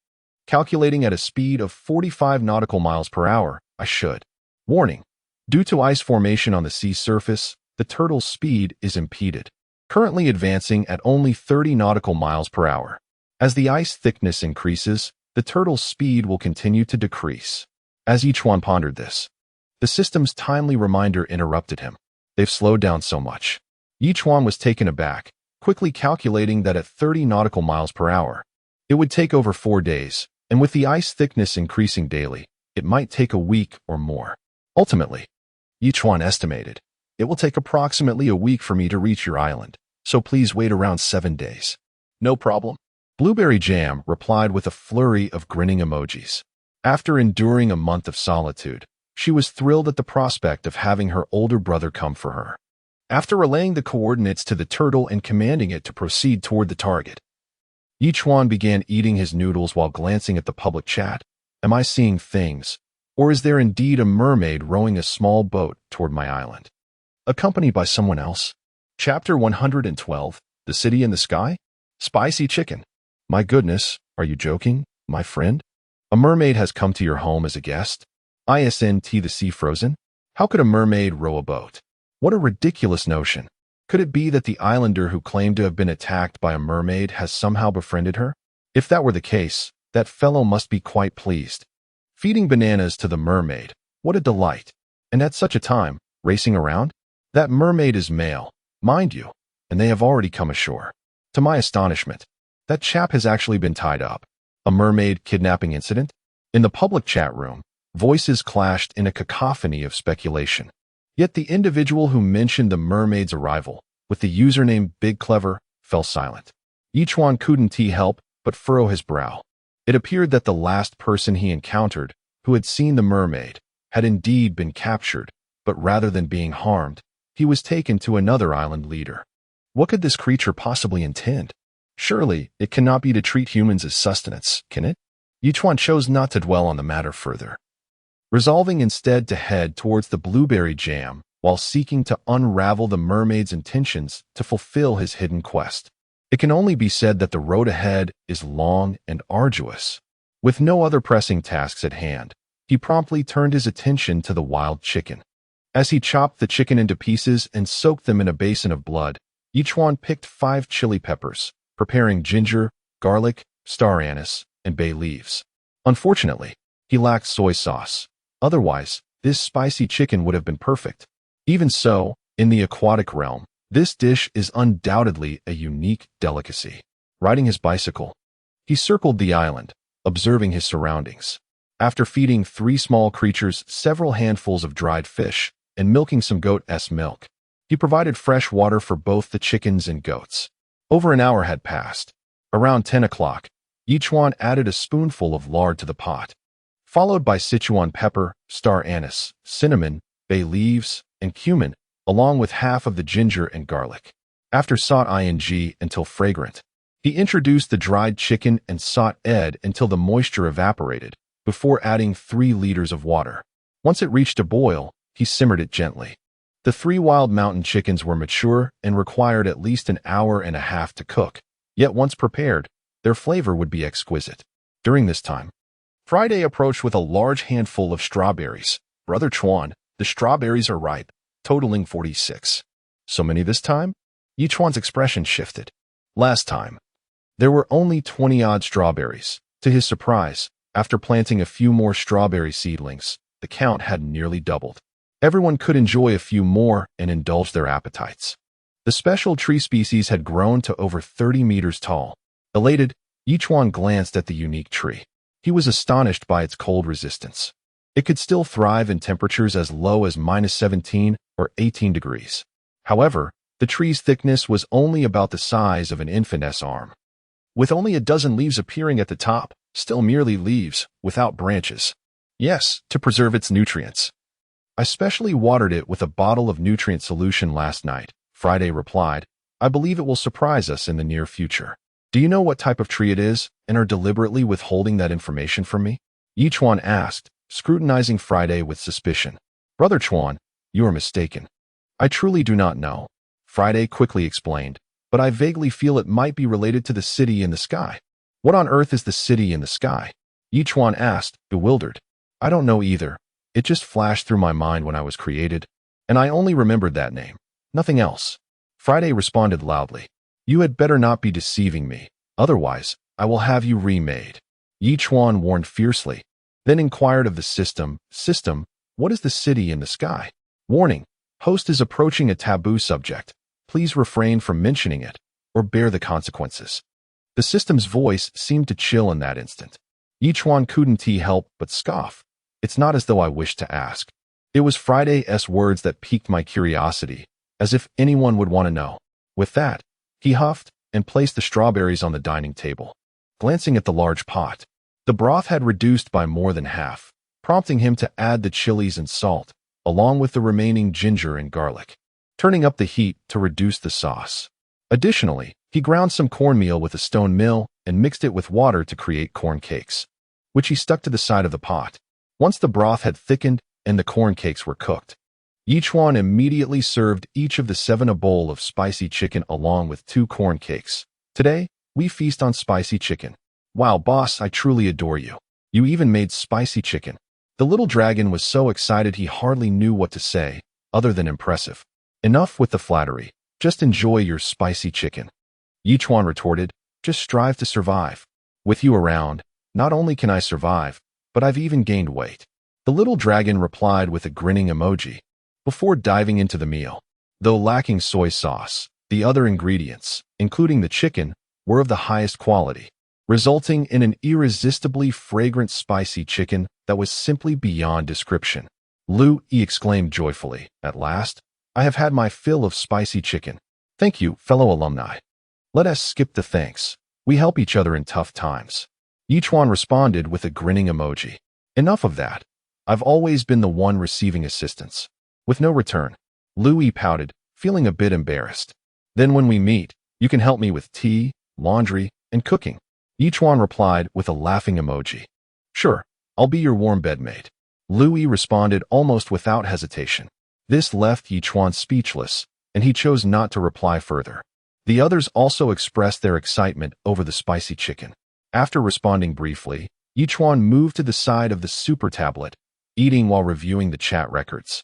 Speaker 1: Calculating at a speed of 45 nautical miles per hour, I should. Warning. Due to ice formation on the sea surface, the turtle's speed is impeded, currently advancing at only 30 nautical miles per hour. As the ice thickness increases, the turtle's speed will continue to decrease. As Chuan pondered this, the system's timely reminder interrupted him. They've slowed down so much. Chuan was taken aback, quickly calculating that at 30 nautical miles per hour, it would take over 4 days, and with the ice thickness increasing daily, it might take a week or more. Ultimately, Chuan estimated, it will take approximately a week for me to reach your island, so please wait around 7 days. No problem. Blueberry Jam replied with a flurry of grinning emojis. After enduring a month of solitude, she was thrilled at the prospect of having her older brother come for her. After relaying the coordinates to the turtle and commanding it to proceed toward the target, Chuan began eating his noodles while glancing at the public chat. Am I seeing things? Or is there indeed a mermaid rowing a small boat toward my island, accompanied by someone else? Chapter 112, The City in the Sky? Spicy chicken. My goodness, are you joking, my friend? A mermaid has come to your home as a guest? Isn't the sea frozen? How could a mermaid row a boat? What a ridiculous notion. Could it be that the islander who claimed to have been attacked by a mermaid has somehow befriended her? If that were the case, that fellow must be quite pleased. Feeding bananas to the mermaid, what a delight. And at such a time, racing around? That mermaid is male, mind you, and they have already come ashore. To my astonishment, that chap has actually been tied up. A mermaid kidnapping incident? In the public chat room, voices clashed in a cacophony of speculation. Yet the individual who mentioned the mermaid's arrival, with the username Big Clever, fell silent. Chuan couldn't help but furrow his brow. It appeared that the last person he encountered, who had seen the mermaid, had indeed been captured, but rather than being harmed, he was taken to another island leader. What could this creature possibly intend? Surely, it cannot be to treat humans as sustenance, can it? Chuan chose not to dwell on the matter further, resolving instead to head towards the Blueberry Jam while seeking to unravel the mermaid's intentions to fulfill his hidden quest. It can only be said that the road ahead is long and arduous. With no other pressing tasks at hand, he promptly turned his attention to the wild chicken. As he chopped the chicken into pieces and soaked them in a basin of blood, Chuan picked 5 chili peppers, preparing ginger, garlic, star anise, and bay leaves. Unfortunately, he lacked soy sauce. Otherwise, this spicy chicken would have been perfect. Even so, in the aquatic realm, this dish is undoubtedly a unique delicacy. Riding his bicycle, he circled the island, observing his surroundings. After feeding 3 small creatures several handfuls of dried fish and milking some goat's milk, he provided fresh water for both the chickens and goats. Over an hour had passed. Around 10 o'clock, Chuan added a spoonful of lard to the pot, followed by Sichuan pepper, star anise, cinnamon, bay leaves, and cumin, along with half of the ginger and garlic. After sauteing until fragrant, he introduced the dried chicken and sauteed until the moisture evaporated, before adding 3 liters of water. Once it reached a boil, he simmered it gently. The 3 wild mountain chickens were mature and required at least an hour and a half to cook, yet once prepared, their flavor would be exquisite. During this time, Friday approached with a large handful of strawberries. Brother Chuan, the strawberries are ripe, totaling 46. So many this time? Chuan's expression shifted. Last time, there were only 20-odd strawberries. To his surprise, after planting a few more strawberry seedlings, the count had nearly doubled. Everyone could enjoy a few more and indulge their appetites. The special tree species had grown to over 30 meters tall. Elated, Chuan glanced at the unique tree. He was astonished by its cold resistance. It could still thrive in temperatures as low as -17 or 18 degrees. However, the tree's thickness was only about the size of an infant's arm. With only a dozen leaves appearing at the top, still merely leaves, without branches. Yes, to preserve its nutrients. I specially watered it with a bottle of nutrient solution last night, Friday replied. I believe it will surprise us in the near future. Do you know what type of tree it is, and are deliberately withholding that information from me? Chuan asked, scrutinizing Friday with suspicion. Brother Chuan, you are mistaken. I truly do not know, Friday quickly explained, but I vaguely feel it might be related to the city in the sky. What on earth is the city in the sky? Chuan asked, bewildered. I don't know either. It just flashed through my mind when I was created, and I only remembered that name. Nothing else. Friday responded loudly. You had better not be deceiving me, otherwise I will have you remade. Chuan warned fiercely, then inquired of the system, what is the city in the sky? Warning, host is approaching a taboo subject. Please refrain from mentioning it, or bear the consequences. The system's voice seemed to chill in that instant. Chuan couldn't help but scoff. It's not as though I wished to ask. It was Friday's words that piqued my curiosity, as if anyone would want to know. With that, he huffed and placed the strawberries on the dining table. Glancing at the large pot, the broth had reduced by more than half, prompting him to add the chilies and salt, along with the remaining ginger and garlic, turning up the heat to reduce the sauce. Additionally, he ground some cornmeal with a stone mill and mixed it with water to create corn cakes, which he stuck to the side of the pot. Once the broth had thickened and the corn cakes were cooked, Chuan immediately served each of the 7 a bowl of spicy chicken along with 2 corn cakes. Today, we feast on spicy chicken. Wow, boss, I truly adore you. You even made spicy chicken. The little dragon was so excited he hardly knew what to say, other than impressive. Enough with the flattery. Just enjoy your spicy chicken. Chuan retorted, just strive to survive. With you around, not only can I survive, but I've even gained weight. The little dragon replied with a grinning emoji. Before diving into the meal, though lacking soy sauce, the other ingredients, including the chicken, were of the highest quality, resulting in an irresistibly fragrant spicy chicken that was simply beyond description. He exclaimed joyfully, at last, I have had my fill of spicy chicken. Thank you, fellow alumni. Let us skip the thanks. We help each other in tough times. Chuan responded with a grinning emoji. Enough of that. I've always been the one receiving assistance. With no return, Louis pouted, feeling a bit embarrassed. Then when we meet, you can help me with tea, laundry, and cooking. Chuan replied with a laughing emoji. Sure, I'll be your warm bedmate. Louis responded almost without hesitation. This left Chuan speechless, and he chose not to reply further. The others also expressed their excitement over the spicy chicken. After responding briefly, Chuan moved to the side of the super tablet, eating while reviewing the chat records.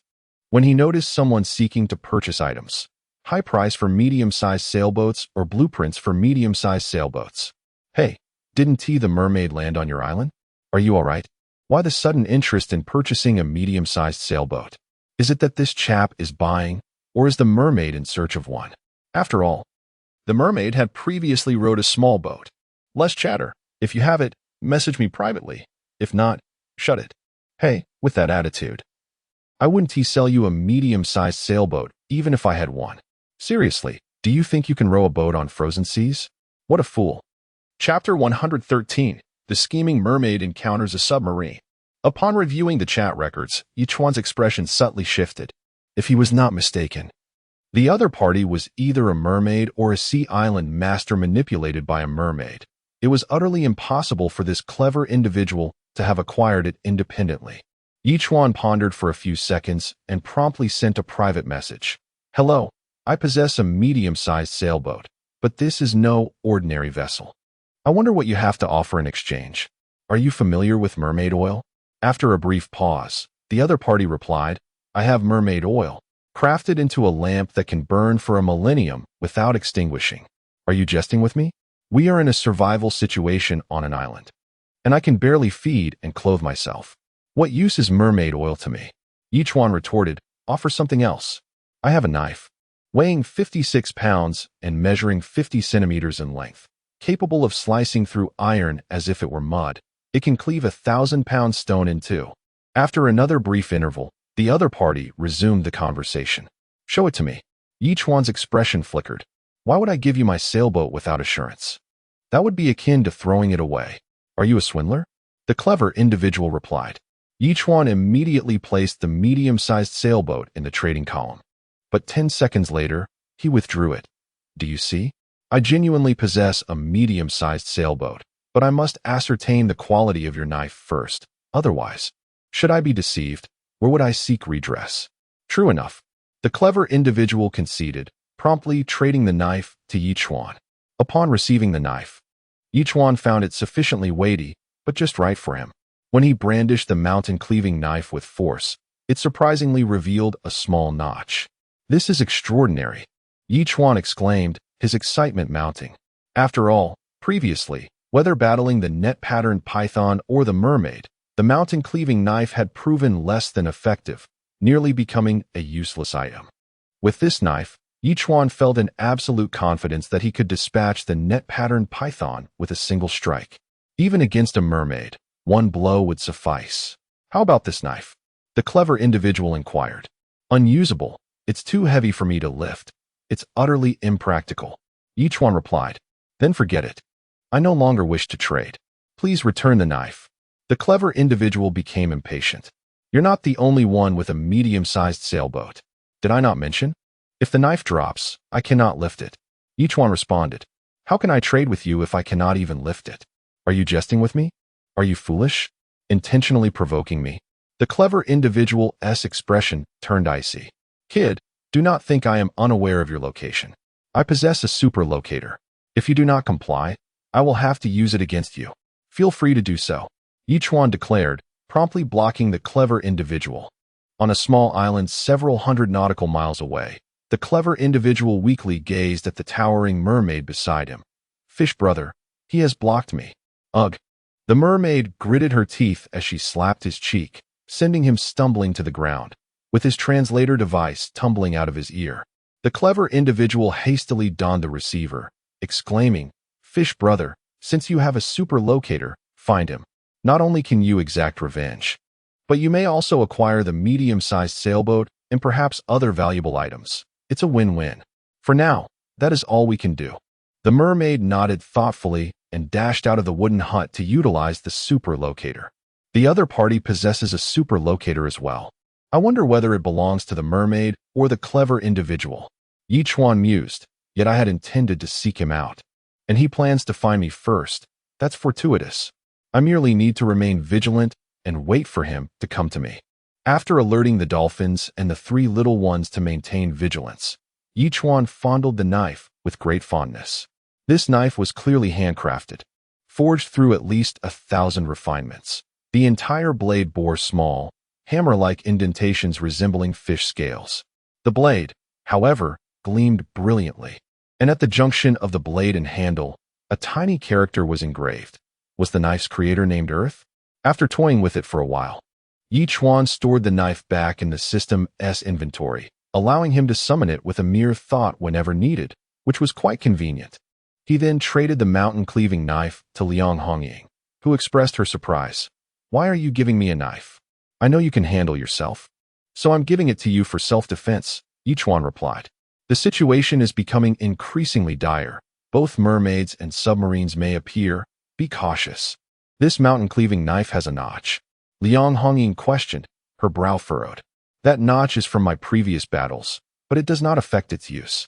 Speaker 1: When he noticed someone seeking to purchase items, high price for medium-sized sailboats or blueprints for medium-sized sailboats. Hey, didn't the mermaid land on your island? Are you alright? Why the sudden interest in purchasing a medium-sized sailboat? Is it that this chap is buying, or is the mermaid in search of one? After all, the mermaid had previously rowed a small boat. Less chatter. If you have it, message me privately. If not, shut it. Hey, with that attitude, I wouldn't sell you a medium-sized sailboat, even if I had one. Seriously, do you think you can row a boat on frozen seas? What a fool. Chapter 113. The scheming mermaid encounters a submarine. Upon reviewing the chat records, Chuan's expression subtly shifted. If he was not mistaken, the other party was either a mermaid or a sea island master manipulated by a mermaid. It was utterly impossible for this clever individual to have acquired it independently. Chuan pondered for a few seconds and promptly sent a private message. Hello, I possess a medium-sized sailboat, but this is no ordinary vessel. I wonder what you have to offer in exchange. Are you familiar with mermaid oil? After a brief pause, the other party replied, I have mermaid oil, crafted into a lamp that can burn for a millennium without extinguishing. Are you jesting with me? We are in a survival situation on an island, and I can barely feed and clothe myself. What use is mermaid oil to me? Chuan retorted, offer something else. I have a knife, weighing 56 pounds and measuring 50 centimeters in length, capable of slicing through iron as if it were mud. It can cleave 1,000-pound stone in two. After another brief interval, the other party resumed the conversation. Show it to me. Chuan's expression flickered. Why would I give you my sailboat without assurance? That would be akin to throwing it away. Are you a swindler? The clever individual replied. Chuan immediately placed the medium-sized sailboat in the trading column. But 10 seconds later, he withdrew it. Do you see? I genuinely possess a medium-sized sailboat, but I must ascertain the quality of your knife first. Otherwise, should I be deceived, where would I seek redress? True enough. The clever individual conceded, promptly trading the knife to Chuan. Upon receiving the knife, Chuan found it sufficiently weighty, but just right for him. When he brandished the mountain-cleaving knife with force, it surprisingly revealed a small notch. This is extraordinary, Chuan exclaimed, his excitement mounting. After all, previously, whether battling the net-patterned python or the mermaid, the mountain-cleaving knife had proven less than effective, nearly becoming a useless item. With this knife, Chuan felt an absolute confidence that he could dispatch the net-patterned python with a single strike. Even against a mermaid, one blow would suffice. How about this knife? The clever individual inquired. Unusable. It's too heavy for me to lift. It's utterly impractical. Chuan replied. Then forget it. I no longer wish to trade. Please return the knife. The clever individual became impatient. You're not the only one with a medium-sized sailboat. Did I not mention? If the knife drops, I cannot lift it. Chuan responded. How can I trade with you if I cannot even lift it? Are you jesting with me? Are you foolish? Intentionally provoking me? The clever individual's expression turned icy. Kid, do not think I am unaware of your location. I possess a super locator. If you do not comply, I will have to use it against you. Feel free to do so. Chuan declared, promptly blocking the clever individual. On a small island several hundred nautical miles away, the clever individual weakly gazed at the towering mermaid beside him. Fish brother, he has blocked me. Ugh. The mermaid gritted her teeth as she slapped his cheek, sending him stumbling to the ground, with his translator device tumbling out of his ear. The clever individual hastily donned the receiver, exclaiming, Fish brother, since you have a super locator, find him. Not only can you exact revenge, but you may also acquire the medium-sized sailboat and perhaps other valuable items. It's a win-win. For now, that is all we can do. The mermaid nodded thoughtfully and dashed out of the wooden hut to utilize the super locator. The other party possesses a super locator as well. I wonder whether it belongs to the mermaid or the clever individual. Chuan mused, yet I had intended to seek him out. And he plans to find me first. That's fortuitous. I merely need to remain vigilant and wait for him to come to me. After alerting the dolphins and the three little ones to maintain vigilance, Chuan fondled the knife with great fondness. This knife was clearly handcrafted, forged through at least 1,000 refinements. The entire blade bore small, hammer-like indentations resembling fish scales. The blade, however, gleamed brilliantly, and at the junction of the blade and handle, a tiny character was engraved. Was the knife's creator named Earth? After toying with it for a while, Chuan stored the knife back in the system's inventory, allowing him to summon it with a mere thought whenever needed, which was quite convenient. He then traded the mountain-cleaving knife to Liang Hongying, who expressed her surprise. "Why are you giving me a knife? I know you can handle yourself." "So I'm giving it to you for self-defense," Chuan replied. "The situation is becoming increasingly dire. Both mermaids and submarines may appear. Be cautious. This mountain-cleaving knife has a notch." Liang Hongying questioned, her brow furrowed. "That notch is from my previous battles, but it does not affect its use."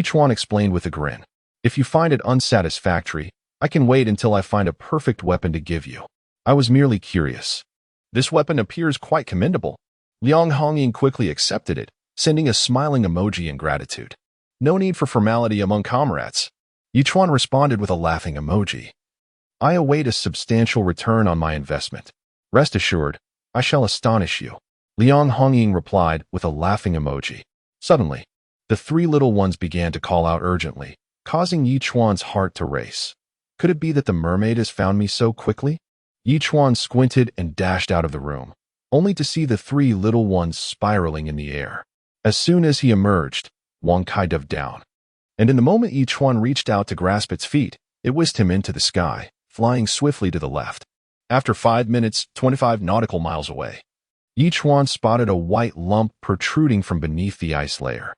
Speaker 1: Chuan explained with a grin. "If you find it unsatisfactory, I can wait until I find a perfect weapon to give you. I was merely curious." "This weapon appears quite commendable." Liang Hongying quickly accepted it, sending a smiling emoji in gratitude. "No need for formality among comrades." Chuan responded with a laughing emoji. "I await a substantial return on my investment. Rest assured, I shall astonish you." Liang Hongying replied with a laughing emoji. Suddenly, the three little ones began to call out urgently, causing Chuan's heart to race. Could it be that the mermaid has found me so quickly? Chuan squinted and dashed out of the room, only to see the three little ones spiraling in the air. As soon as he emerged, Wang Kai dove down, and in the moment Chuan reached out to grasp its feet, it whisked him into the sky, flying swiftly to the left. After 5 minutes, 25 nautical miles away, Chuan spotted a white lump protruding from beneath the ice layer.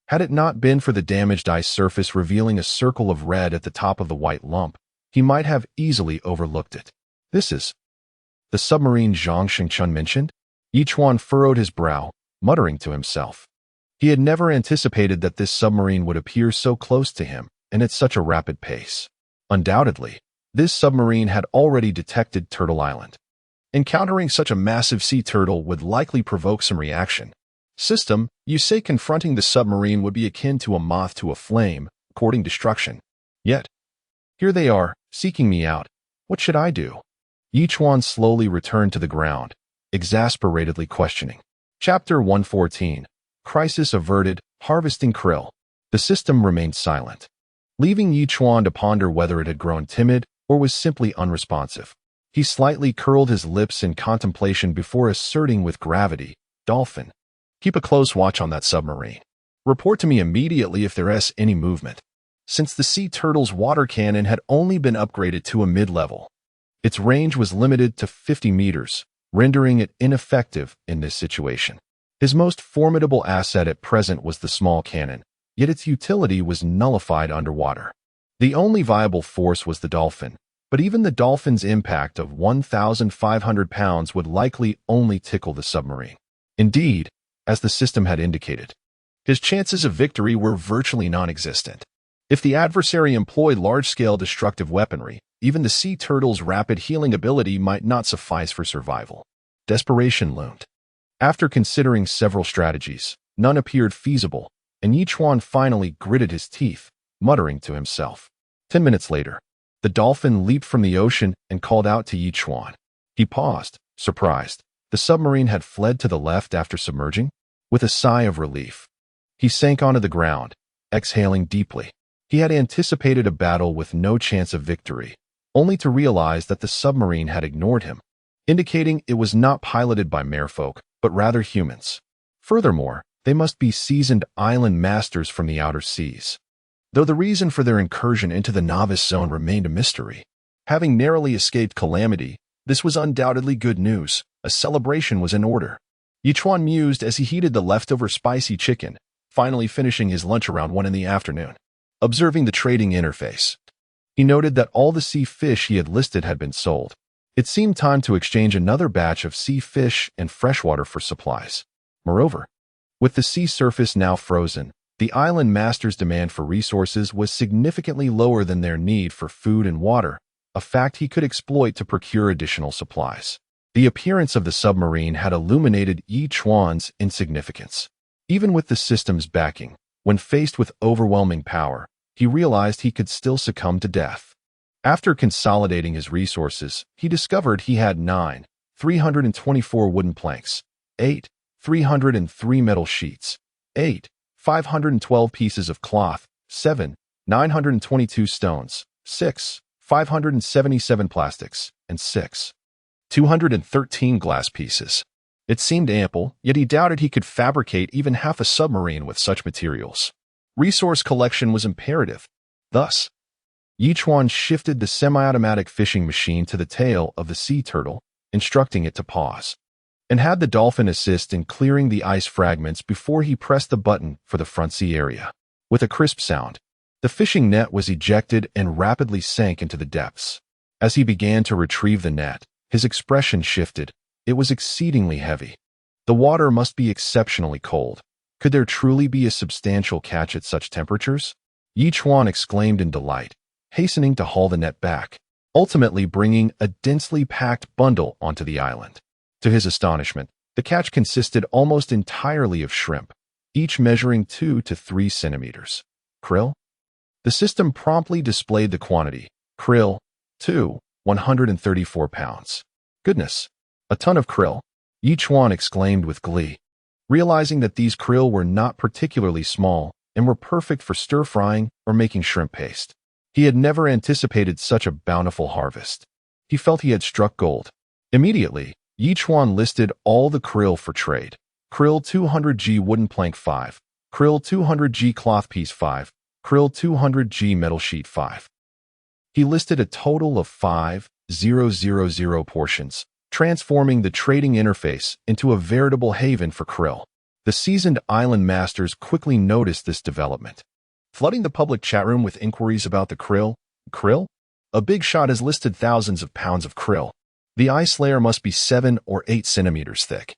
Speaker 1: Had it not been for the damaged ice surface revealing a circle of red at the top of the white lump, he might have easily overlooked it. "This is the submarine Zhang Shengchun mentioned?" Chuan furrowed his brow, muttering to himself. He had never anticipated that this submarine would appear so close to him and at such a rapid pace. Undoubtedly, this submarine had already detected Turtle Island. Encountering such a massive sea turtle would likely provoke some reaction. "System, you say confronting the submarine would be akin to a moth to a flame, courting destruction. Yet, here they are, seeking me out. What should I do?" Chuan slowly returned to the ground, exasperatedly questioning. Chapter 114. Crisis Averted, Harvesting Krill. The system remained silent, leaving Chuan to ponder whether it had grown timid or was simply unresponsive. He slightly curled his lips in contemplation before asserting with gravity, "Dolphin, keep a close watch on that submarine. Report to me immediately if there is any movement." Since the sea turtle's water cannon had only been upgraded to a mid-level, its range was limited to 50 meters, rendering it ineffective in this situation. His most formidable asset at present was the small cannon, yet its utility was nullified underwater. The only viable force was the dolphin, but even the dolphin's impact of 1,500 pounds would likely only tickle the submarine. Indeed, as the system had indicated, his chances of victory were virtually non-existent. If the adversary employed large-scale destructive weaponry, even the sea turtle's rapid healing ability might not suffice for survival. Desperation loomed. After considering several strategies, none appeared feasible, and Chuan finally gritted his teeth, muttering to himself. 10 minutes later, the dolphin leaped from the ocean and called out to Chuan. He paused, surprised. The submarine had fled to the left after submerging. With a sigh of relief, he sank onto the ground, exhaling deeply. He had anticipated a battle with no chance of victory, only to realize that the submarine had ignored him, indicating it was not piloted by merfolk, but rather humans. Furthermore, they must be seasoned island masters from the outer seas. Though the reason for their incursion into the novice zone remained a mystery, having narrowly escaped calamity, this was undoubtedly good news. A celebration was in order. Chuan mused as he heated the leftover spicy chicken, finally finishing his lunch around 1 in the afternoon. Observing the trading interface, he noted that all the sea fish he had listed had been sold. It seemed time to exchange another batch of sea fish and freshwater for supplies. Moreover, with the sea surface now frozen, the island masters' demand for resources was significantly lower than their need for food and water, a fact he could exploit to procure additional supplies. The appearance of the submarine had illuminated Chuan's insignificance. Even with the system's backing, when faced with overwhelming power, he realized he could still succumb to death. After consolidating his resources, he discovered he had 9, 324 wooden planks, 8, 303 metal sheets, 8, 512 pieces of cloth, 7, 922 stones, 6, 577 plastics, and 6, 213 glass pieces. It seemed ample, yet he doubted he could fabricate even half a submarine with such materials. Resource collection was imperative. Thus, Chuan shifted the semi-automatic fishing machine to the tail of the sea turtle, instructing it to pause, and had the dolphin assist in clearing the ice fragments before he pressed the button for the front sea area. With a crisp sound, the fishing net was ejected and rapidly sank into the depths. As he began to retrieve the net, his expression shifted. It was exceedingly heavy. The water must be exceptionally cold. Could there truly be a substantial catch at such temperatures? Chuan exclaimed in delight, hastening to haul the net back, ultimately bringing a densely packed bundle onto the island. To his astonishment, the catch consisted almost entirely of shrimp, each measuring 2 to 3 centimeters. Krill? The system promptly displayed the quantity. Krill, 134 pounds. Goodness! A ton of krill, Chuan exclaimed with glee, realizing that these krill were not particularly small and were perfect for stir-frying or making shrimp paste. He had never anticipated such a bountiful harvest. He felt he had struck gold. Immediately, Chuan listed all the krill for trade. Krill 200G wooden plank 5, krill 200G cloth piece 5, krill 200G metal sheet 5. He listed a total of 5,000 portions, transforming the trading interface into a veritable haven for krill. The seasoned island masters quickly noticed this development, flooding the public chat room with inquiries about the krill. Krill? A big shot has listed thousands of pounds of krill. The ice layer must be 7 or 8 centimeters thick.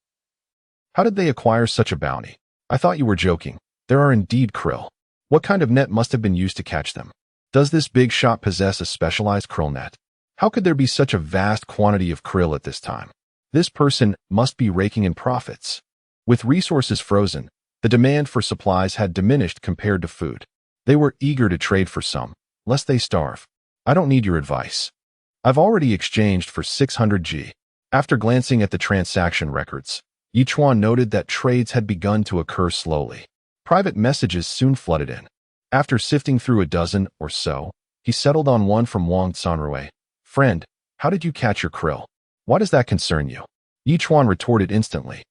Speaker 1: How did they acquire such a bounty? I thought you were joking. There are indeed krill. What kind of net must have been used to catch them? Does this big shot possess a specialized krill net? How could there be such a vast quantity of krill at this time? This person must be raking in profits. With resources frozen, the demand for supplies had diminished compared to food. They were eager to trade for some, lest they starve. I don't need your advice. I've already exchanged for 600G. After glancing at the transaction records, Chuan noted that trades had begun to occur slowly. Private messages soon flooded in. After sifting through a dozen or so, he settled on one from Wang Sanrui. Friend, how did you catch your krill? Why does that concern you? Chuan retorted instantly.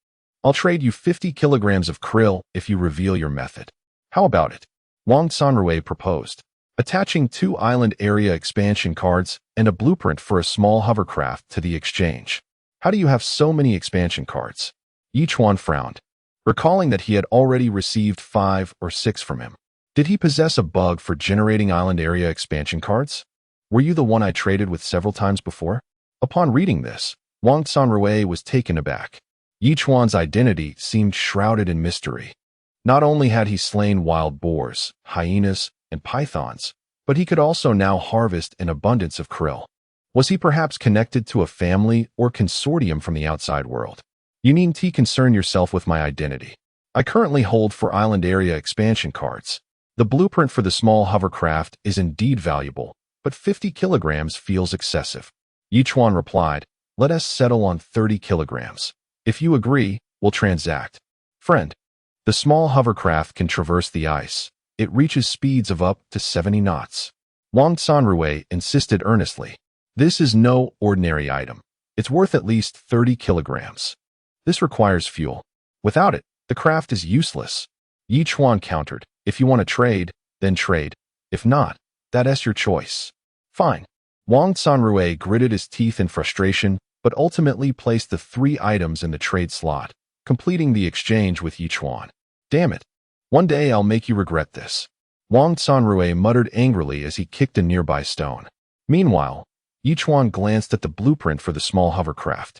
Speaker 1: I'll trade you 50 kilograms of krill if you reveal your method. How about it? Wang Sanrui proposed, attaching 2 island area expansion cards and a blueprint for a small hovercraft to the exchange. How do you have so many expansion cards? Chuan frowned, recalling that he had already received 5 or 6 from him. Did he possess a bug for generating island area expansion cards? Were you the one I traded with several times before? Upon reading this, Wang Sanrui was taken aback. Chuan's identity seemed shrouded in mystery. Not only had he slain wild boars, hyenas, and pythons, but he could also now harvest an abundance of krill. Was he perhaps connected to a family or consortium from the outside world? You needn't concern yourself with my identity. I currently hold 4 island area expansion cards. The blueprint for the small hovercraft is indeed valuable, but 50 kilograms feels excessive. Chuan replied, let us settle on 30 kilograms. If you agree, we'll transact. Friend, the small hovercraft can traverse the ice. It reaches speeds of up to 70 knots. Wang Sanrui insisted earnestly. This is no ordinary item. It's worth at least 30 kilograms. This requires fuel. Without it, the craft is useless. Chuan countered, if you want to trade, then trade. If not, that's your choice. Fine. Wang Sanrui gritted his teeth in frustration, but ultimately placed the 3 items in the trade slot, completing the exchange with Chuan. Damn it. One day I'll make you regret this. Wang Sanrui muttered angrily as he kicked a nearby stone. Meanwhile, Chuan glanced at the blueprint for the small hovercraft,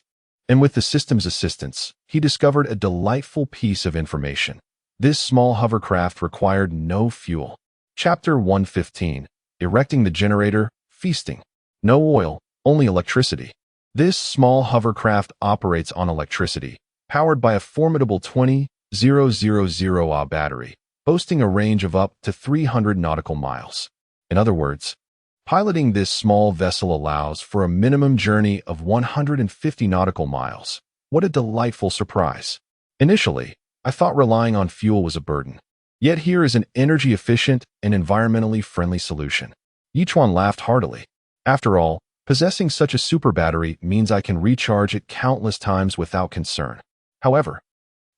Speaker 1: and with the system's assistance, he discovered a delightful piece of information. This small hovercraft required no fuel. Chapter 115, Erecting the Generator, Feasting. No oil, only electricity. This small hovercraft operates on electricity, powered by a formidable 20,000 battery, boasting a range of up to 300 nautical miles. In other words, Piloting this small vessel allows for a minimum journey of 150 nautical miles. What a delightful surprise. Initially, I thought relying on fuel was a burden. Yet here is an energy-efficient and environmentally friendly solution. Chuan laughed heartily. After all, possessing such a super battery means I can recharge it countless times without concern. However,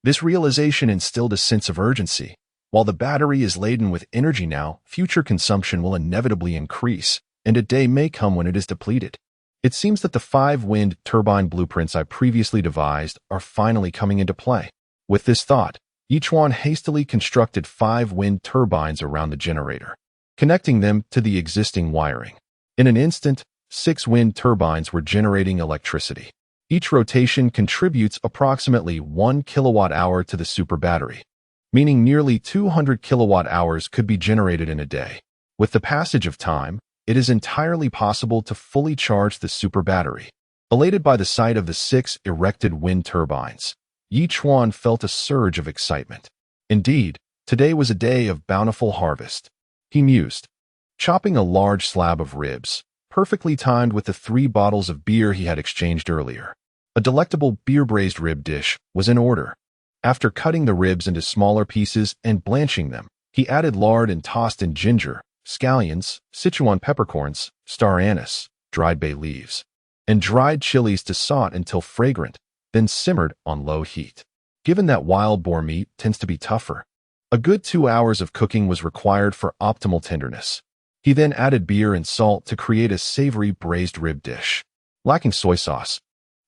Speaker 1: this realization instilled a sense of urgency. While the battery is laden with energy now, future consumption will inevitably increase, and a day may come when it is depleted. It seems that the 5 wind turbine blueprints I previously devised are finally coming into play. With this thought, Chuan hastily constructed 5 wind turbines around the generator, connecting them to the existing wiring. In an instant, 6 wind turbines were generating electricity. Each rotation contributes approximately 1 kilowatt-hour to the super battery, meaning nearly 200 kilowatt-hours could be generated in a day. With the passage of time, it is entirely possible to fully charge the super battery. Elated by the sight of the 6 erected wind turbines, Chuan felt a surge of excitement. Indeed, today was a day of bountiful harvest. He mused, chopping a large slab of ribs, perfectly timed with the 3 bottles of beer he had exchanged earlier. A delectable beer-braised rib dish was in order. After cutting the ribs into smaller pieces and blanching them, he added lard and tossed in ginger, scallions, Sichuan peppercorns, star anise, dried bay leaves, and dried chilies to saute until fragrant, then simmered on low heat. Given that wild boar meat tends to be tougher, a good 2 hours of cooking was required for optimal tenderness. He then added beer and salt to create a savory braised rib dish. Lacking soy sauce,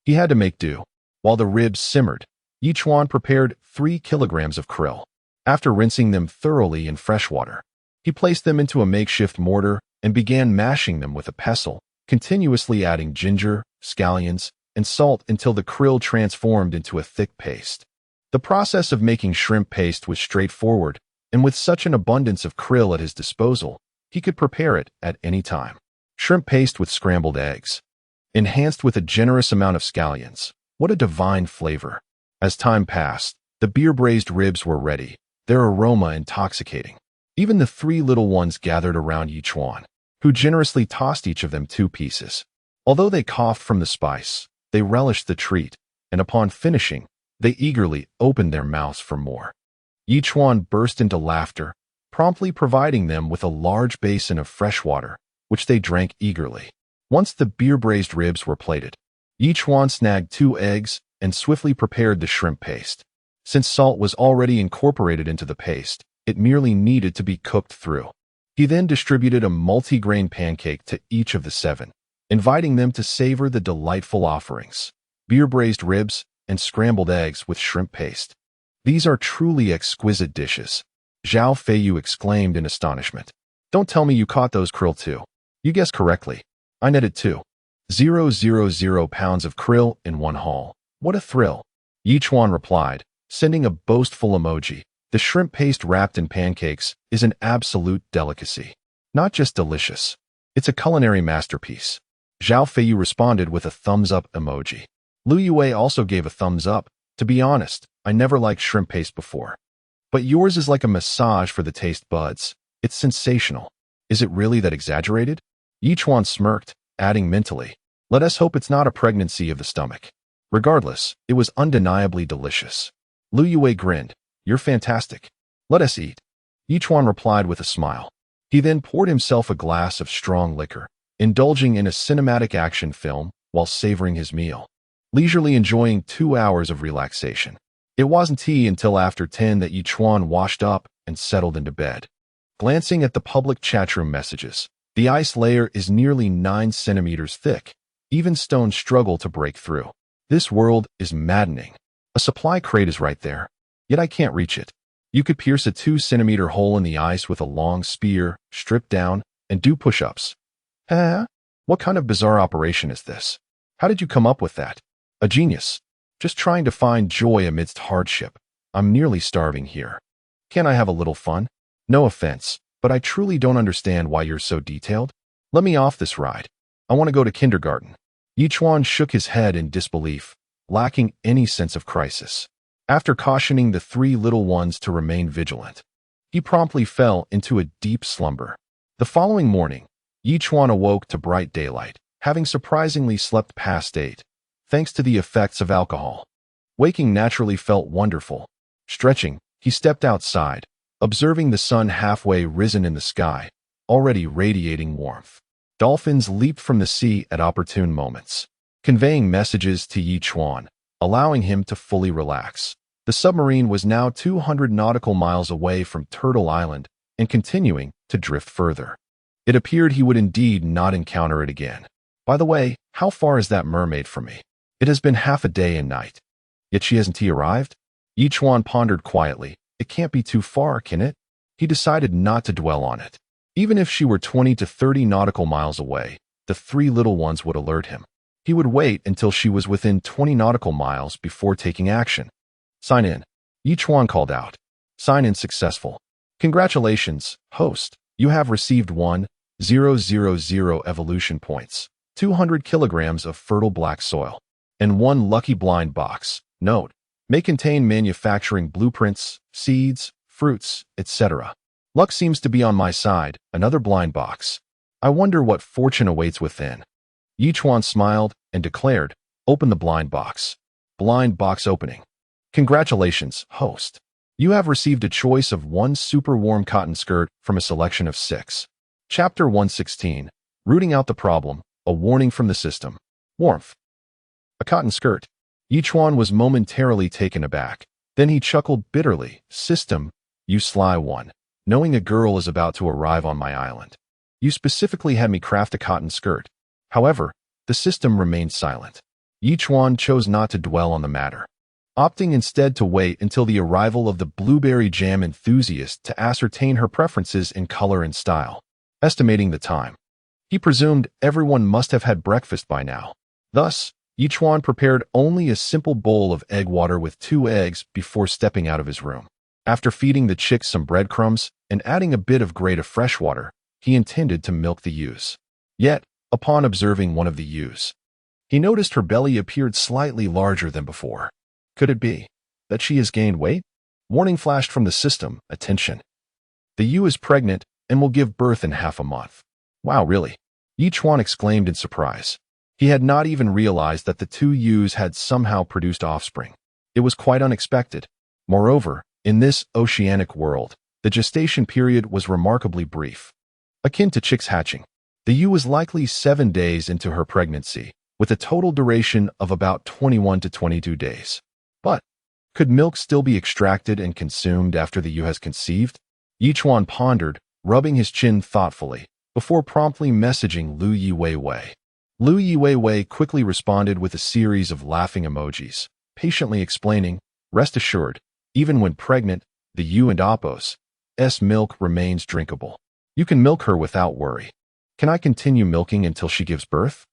Speaker 1: he had to make do. While the ribs simmered, Chuan prepared 3 kilograms of krill. After rinsing them thoroughly in fresh water, he placed them into a makeshift mortar and began mashing them with a pestle, continuously adding ginger, scallions, and salt until the krill transformed into a thick paste. The process of making shrimp paste was straightforward, and with such an abundance of krill at his disposal, he could prepare it at any time. Shrimp paste with scrambled eggs, enhanced with a generous amount of scallions. What a divine flavor! As time passed, the beer-braised ribs were ready, their aroma intoxicating. Even the 3 little ones gathered around Chuan, who generously tossed each of them 2 pieces. Although they coughed from the spice, they relished the treat, and upon finishing, they eagerly opened their mouths for more. Chuan burst into laughter, promptly providing them with a large basin of fresh water, which they drank eagerly. Once the beer-braised ribs were plated, Chuan snagged 2 eggs and swiftly prepared the shrimp paste. Since salt was already incorporated into the paste, it merely needed to be cooked through. He then distributed a multi-grain pancake to each of the 7, inviting them to savor the delightful offerings: beer-braised ribs and scrambled eggs with shrimp paste. These are truly exquisite dishes, Zhao Feiyu exclaimed in astonishment. Don't tell me you caught those krill too. You guessed correctly. I netted 2,000 pounds of krill in one haul. What a thrill! Chuan replied, sending a boastful emoji. The shrimp paste wrapped in pancakes is an absolute delicacy. Not just delicious, it's a culinary masterpiece. Zhao Feiyu responded with a thumbs-up emoji. Lu Yue also gave a thumbs up. To be honest, I never liked shrimp paste before. But yours is like a massage for the taste buds. It's sensational. Is it really that exaggerated? Chuan smirked, adding mentally, let us hope it's not a pregnancy of the stomach. Regardless, it was undeniably delicious. Lu Yue grinned. You're fantastic. Let us eat. Chuan replied with a smile. He then poured himself a glass of strong liquor, indulging in a cinematic action film while savoring his meal, leisurely enjoying 2 hours of relaxation. It wasn't tea until after 10 that Chuan washed up and settled into bed. Glancing at the public chatroom messages, the ice layer is nearly 9 centimeters thick. Even stones struggle to break through. This world is maddening. A supply crate is right there, yet I can't reach it. You could pierce a 2-centimeter hole in the ice with a long spear, strip down, and do push-ups. What kind of bizarre operation is this? How did you come up with that? A genius. Just trying to find joy amidst hardship. I'm nearly starving here. Can't I have a little fun? No offense, but I truly don't understand why you're so detailed. Let me off this ride. I want to go to kindergarten. Chuan shook his head in disbelief, lacking any sense of crisis. After cautioning the 3 little ones to remain vigilant, he promptly fell into a deep slumber. The following morning, Chuan awoke to bright daylight, having surprisingly slept past 8, thanks to the effects of alcohol. Waking naturally felt wonderful. Stretching, he stepped outside, observing the sun halfway risen in the sky, already radiating warmth. Dolphins leaped from the sea at opportune moments, conveying messages to Chuan, allowing him to fully relax. The submarine was now 200 nautical miles away from Turtle Island and continuing to drift further. It appeared he would indeed not encounter it again. By the way, how far is that mermaid from me? It has been half a day and night. Yet she hasn't arrived? Chuan pondered quietly. It can't be too far, can it? He decided not to dwell on it. Even if she were 20 to 30 nautical miles away, the three little ones would alert him. He would wait until she was within 20 nautical miles before taking action. Sign in. Chuan called out. Sign in successful. Congratulations, host. You have received 1,000 evolution points, 200 kilograms of fertile black soil, and 1 lucky blind box. Note, may contain manufacturing blueprints, seeds, fruits, etc. Luck seems to be on my side. Another blind box. I wonder what fortune awaits within. Chuan smiled and declared, open the blind box. Blind box opening. Congratulations, host. You have received a choice of 1 super warm cotton skirt from a selection of 6. Chapter 116. Rooting out the problem. A warning from the system. Warmth. A cotton skirt. Chuan was momentarily taken aback. Then he chuckled bitterly. System, you sly one. Knowing a girl is about to arrive on my island. You specifically had me craft a cotton skirt. However, the system remained silent. Chuan chose not to dwell on the matter, opting instead to wait until the arrival of the blueberry jam enthusiast to ascertain her preferences in color and style. Estimating the time, he presumed everyone must have had breakfast by now. Thus, Chuan prepared only a simple bowl of egg water with 2 eggs before stepping out of his room. After feeding the chicks some breadcrumbs and adding a bit of grate of fresh water, he intended to milk the ewes. Yet, upon observing one of the ewes, he noticed her belly appeared slightly larger than before. Could it be that she has gained weight? Warning flashed from the system. Attention. The ewe is pregnant and will give birth in half a month. Wow, really? Chuan exclaimed in surprise. He had not even realized that the 2 ewes had somehow produced offspring. It was quite unexpected. Moreover, in this oceanic world, the gestation period was remarkably brief. Akin to chicks hatching, the ewe was likely 7 days into her pregnancy, with a total duration of about 21 to 22 days. But, could milk still be extracted and consumed after the ewe has conceived? Chuan pondered, rubbing his chin thoughtfully, before promptly messaging Lu Yiwei. Lu Yiwei quickly responded with a series of laughing emojis, patiently explaining, rest assured, even when pregnant, the ewe and Oppo's milk remains drinkable. You can milk her without worry. Can I continue milking until she gives birth?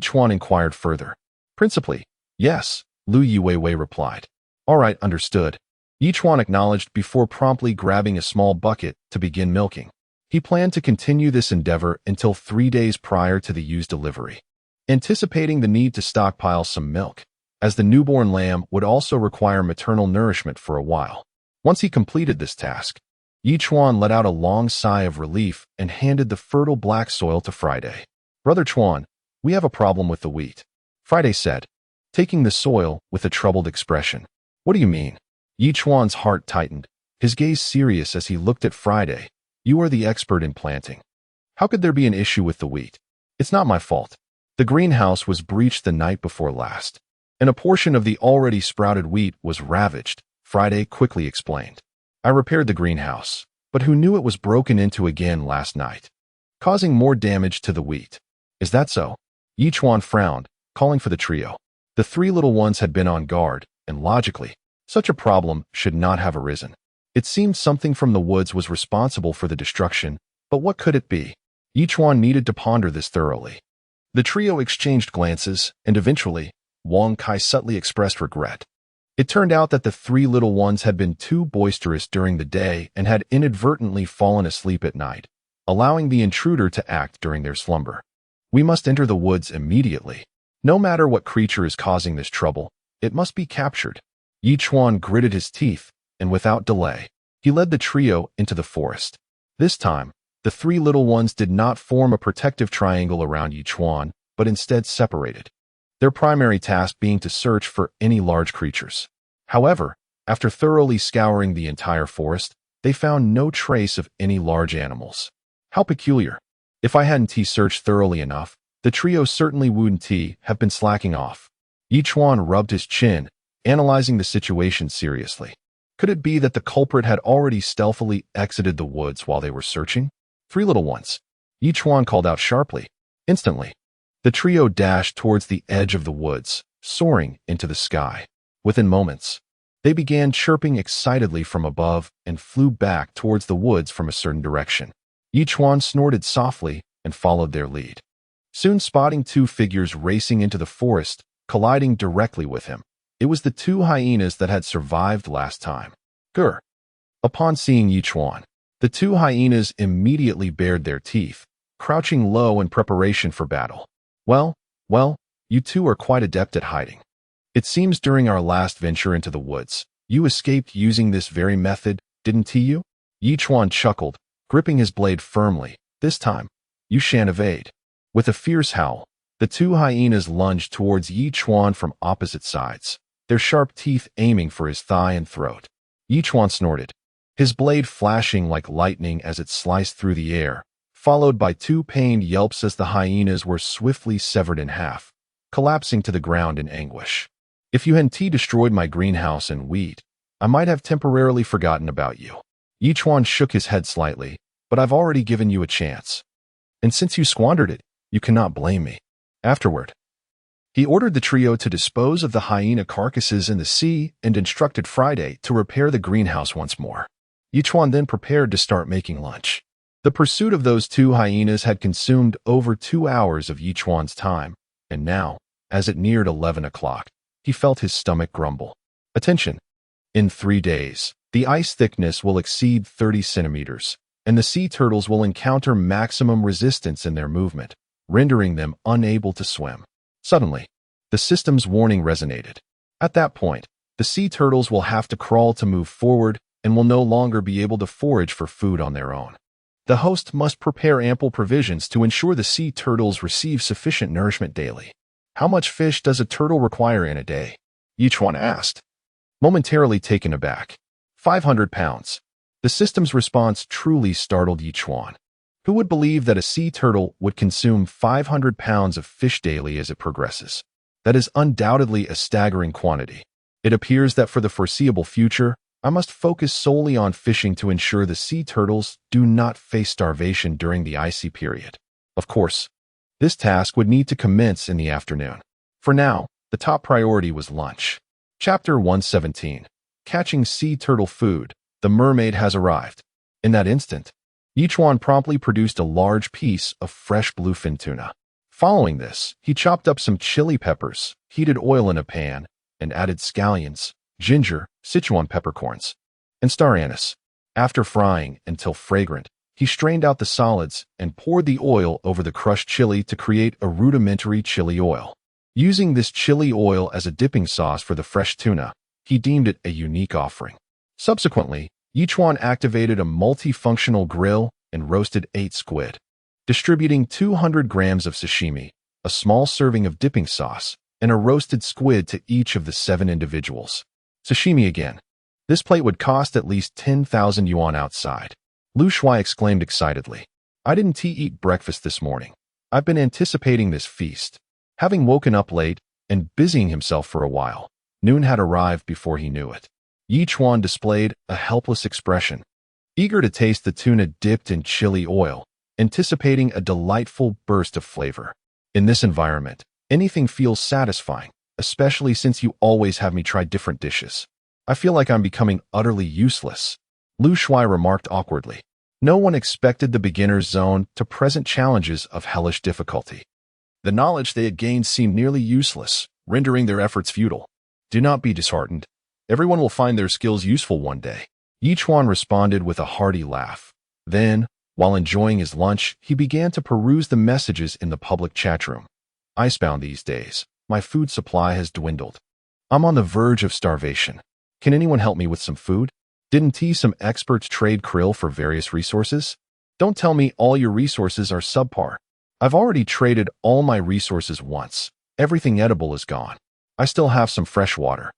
Speaker 1: Chuan inquired further. Principally, yes, Lu Yiwei replied. All right, understood. Chuan acknowledged before promptly grabbing a small bucket to begin milking. He planned to continue this endeavor until 3 days prior to the ewe's delivery, anticipating the need to stockpile some milk, as the newborn lamb would also require maternal nourishment for a while. Once he completed this task, Chuan let out a long sigh of relief and handed the fertile black soil to Friday. Brother Chuan, we have a problem with the wheat, Friday said, taking the soil with a troubled expression. What do you mean? Chuan's heart tightened, his gaze serious as he looked at Friday. You are the expert in planting. How could there be an issue with the wheat? It's not my fault. The greenhouse was breached the night before last, and a portion of the already sprouted wheat was ravaged, Friday quickly explained. I repaired the greenhouse, but who knew it was broken into again last night, causing more damage to the wheat. Is that so? Chuan frowned, calling for the trio. The 3 little ones had been on guard, and logically, such a problem should not have arisen. It seemed something from the woods was responsible for the destruction, but what could it be? Chuan needed to ponder this thoroughly. The trio exchanged glances, and eventually, Wang Kai subtly expressed regret. It turned out that the 3 little ones had been too boisterous during the day and had inadvertently fallen asleep at night, allowing the intruder to act during their slumber. We must enter the woods immediately. No matter what creature is causing this trouble, it must be captured. Chuan gritted his teeth, and without delay, he led the trio into the forest. This time, The three little ones did not form a protective triangle around Chuan, but instead separated, their primary task being to search for any large creatures. However, after thoroughly scouring the entire forest, they found no trace of any large animals. How peculiar. If I hadn't searched thoroughly enough, the trio certainly wouldn't have been slacking off. Chuan rubbed his chin, analyzing the situation seriously. Could it be that the culprit had already stealthily exited the woods while they were searching? Three little ones. Chuan called out sharply. Instantly, the trio dashed towards the edge of the woods, soaring into the sky. Within moments, they began chirping excitedly from above and flew back towards the woods from a certain direction. Chuan snorted softly and followed their lead, soon spotting two figures racing into the forest, colliding directly with him. It was the two hyenas that had survived last time. Grr! Upon seeing Chuan, the two hyenas immediately bared their teeth, crouching low in preparation for battle. Well, you two are quite adept at hiding. It seems during our last venture into the woods, you escaped using this very method, didn't you? Chuan chuckled, gripping his blade firmly. This time, you shan't evade. With a fierce howl, the two hyenas lunged towards Chuan from opposite sides, their sharp teeth aiming for his thigh and throat. Chuan snorted, his blade flashing like lightning as it sliced through the air, followed by two pained yelps as the hyenas were swiftly severed in half, collapsing to the ground in anguish. If you hadn't destroyed my greenhouse and wheat, I might have temporarily forgotten about you. Chuan shook his head slightly, but I've already given you a chance. And since you squandered it, you cannot blame me. Afterward, he ordered the trio to dispose of the hyena carcasses in the sea and instructed Friday to repair the greenhouse once more. Chuan then prepared to start making lunch. The pursuit of those two hyenas had consumed over 2 hours of Chuan's time, and now, as it neared 11 o'clock, he felt his stomach grumble. Attention! In 3 days, the ice thickness will exceed 30 centimeters, and the sea turtles will encounter maximum resistance in their movement, rendering them unable to swim. Suddenly, the system's warning resonated. At that point, the sea turtles will have to crawl to move forward and will no longer be able to forage for food on their own. The host must prepare ample provisions to ensure the sea turtles receive sufficient nourishment daily. How much fish does a turtle require in a day? Chuan asked, momentarily taken aback. 500 pounds. The system's response truly startled Chuan. Who would believe that a sea turtle would consume 500 pounds of fish daily as it progresses? That is undoubtedly a staggering quantity. It appears that for the foreseeable future, I must focus solely on fishing to ensure the sea turtles do not face starvation during the icy period. Of course, this task would need to commence in the afternoon. For now, the top priority was lunch. Chapter 117. Catching sea turtle food. The mermaid has arrived. In that instant, Chuan promptly produced a large piece of fresh bluefin tuna. Following this, he chopped up some chili peppers, heated oil in a pan, and added scallions, ginger, Sichuan peppercorns, and star anise. After frying until fragrant, he strained out the solids and poured the oil over the crushed chili to create a rudimentary chili oil. Using this chili oil as a dipping sauce for the fresh tuna, he deemed it a unique offering. Subsequently, Chuan activated a multifunctional grill and roasted 8 squid, distributing 200 grams of sashimi, a small serving of dipping sauce, and a roasted squid to each of the 7 individuals. Sashimi again. This plate would cost at least 10,000 yuan outside. Lu Shuai exclaimed excitedly. I didn't eat breakfast this morning. I've been anticipating this feast. Having woken up late and busying himself for a while, noon had arrived before he knew it. Chuan displayed a helpless expression, eager to taste the tuna dipped in chili oil, anticipating a delightful burst of flavor. In this environment, anything feels satisfying, especially since you always have me try different dishes. I feel like I'm becoming utterly useless, Lu Shuai remarked awkwardly. No one expected the beginner's zone to present challenges of hellish difficulty. The knowledge they had gained seemed nearly useless, rendering their efforts futile. Do not be disheartened. Everyone will find their skills useful one day. Chuan responded with a hearty laugh. Then, while enjoying his lunch, he began to peruse the messages in the public chat room. Icebound these days. My food supply has dwindled. I'm on the verge of starvation. Can anyone help me with some food? Didn't some experts trade krill for various resources? Don't tell me all your resources are subpar. I've already traded all my resources once. Everything edible is gone. I still have some fresh water.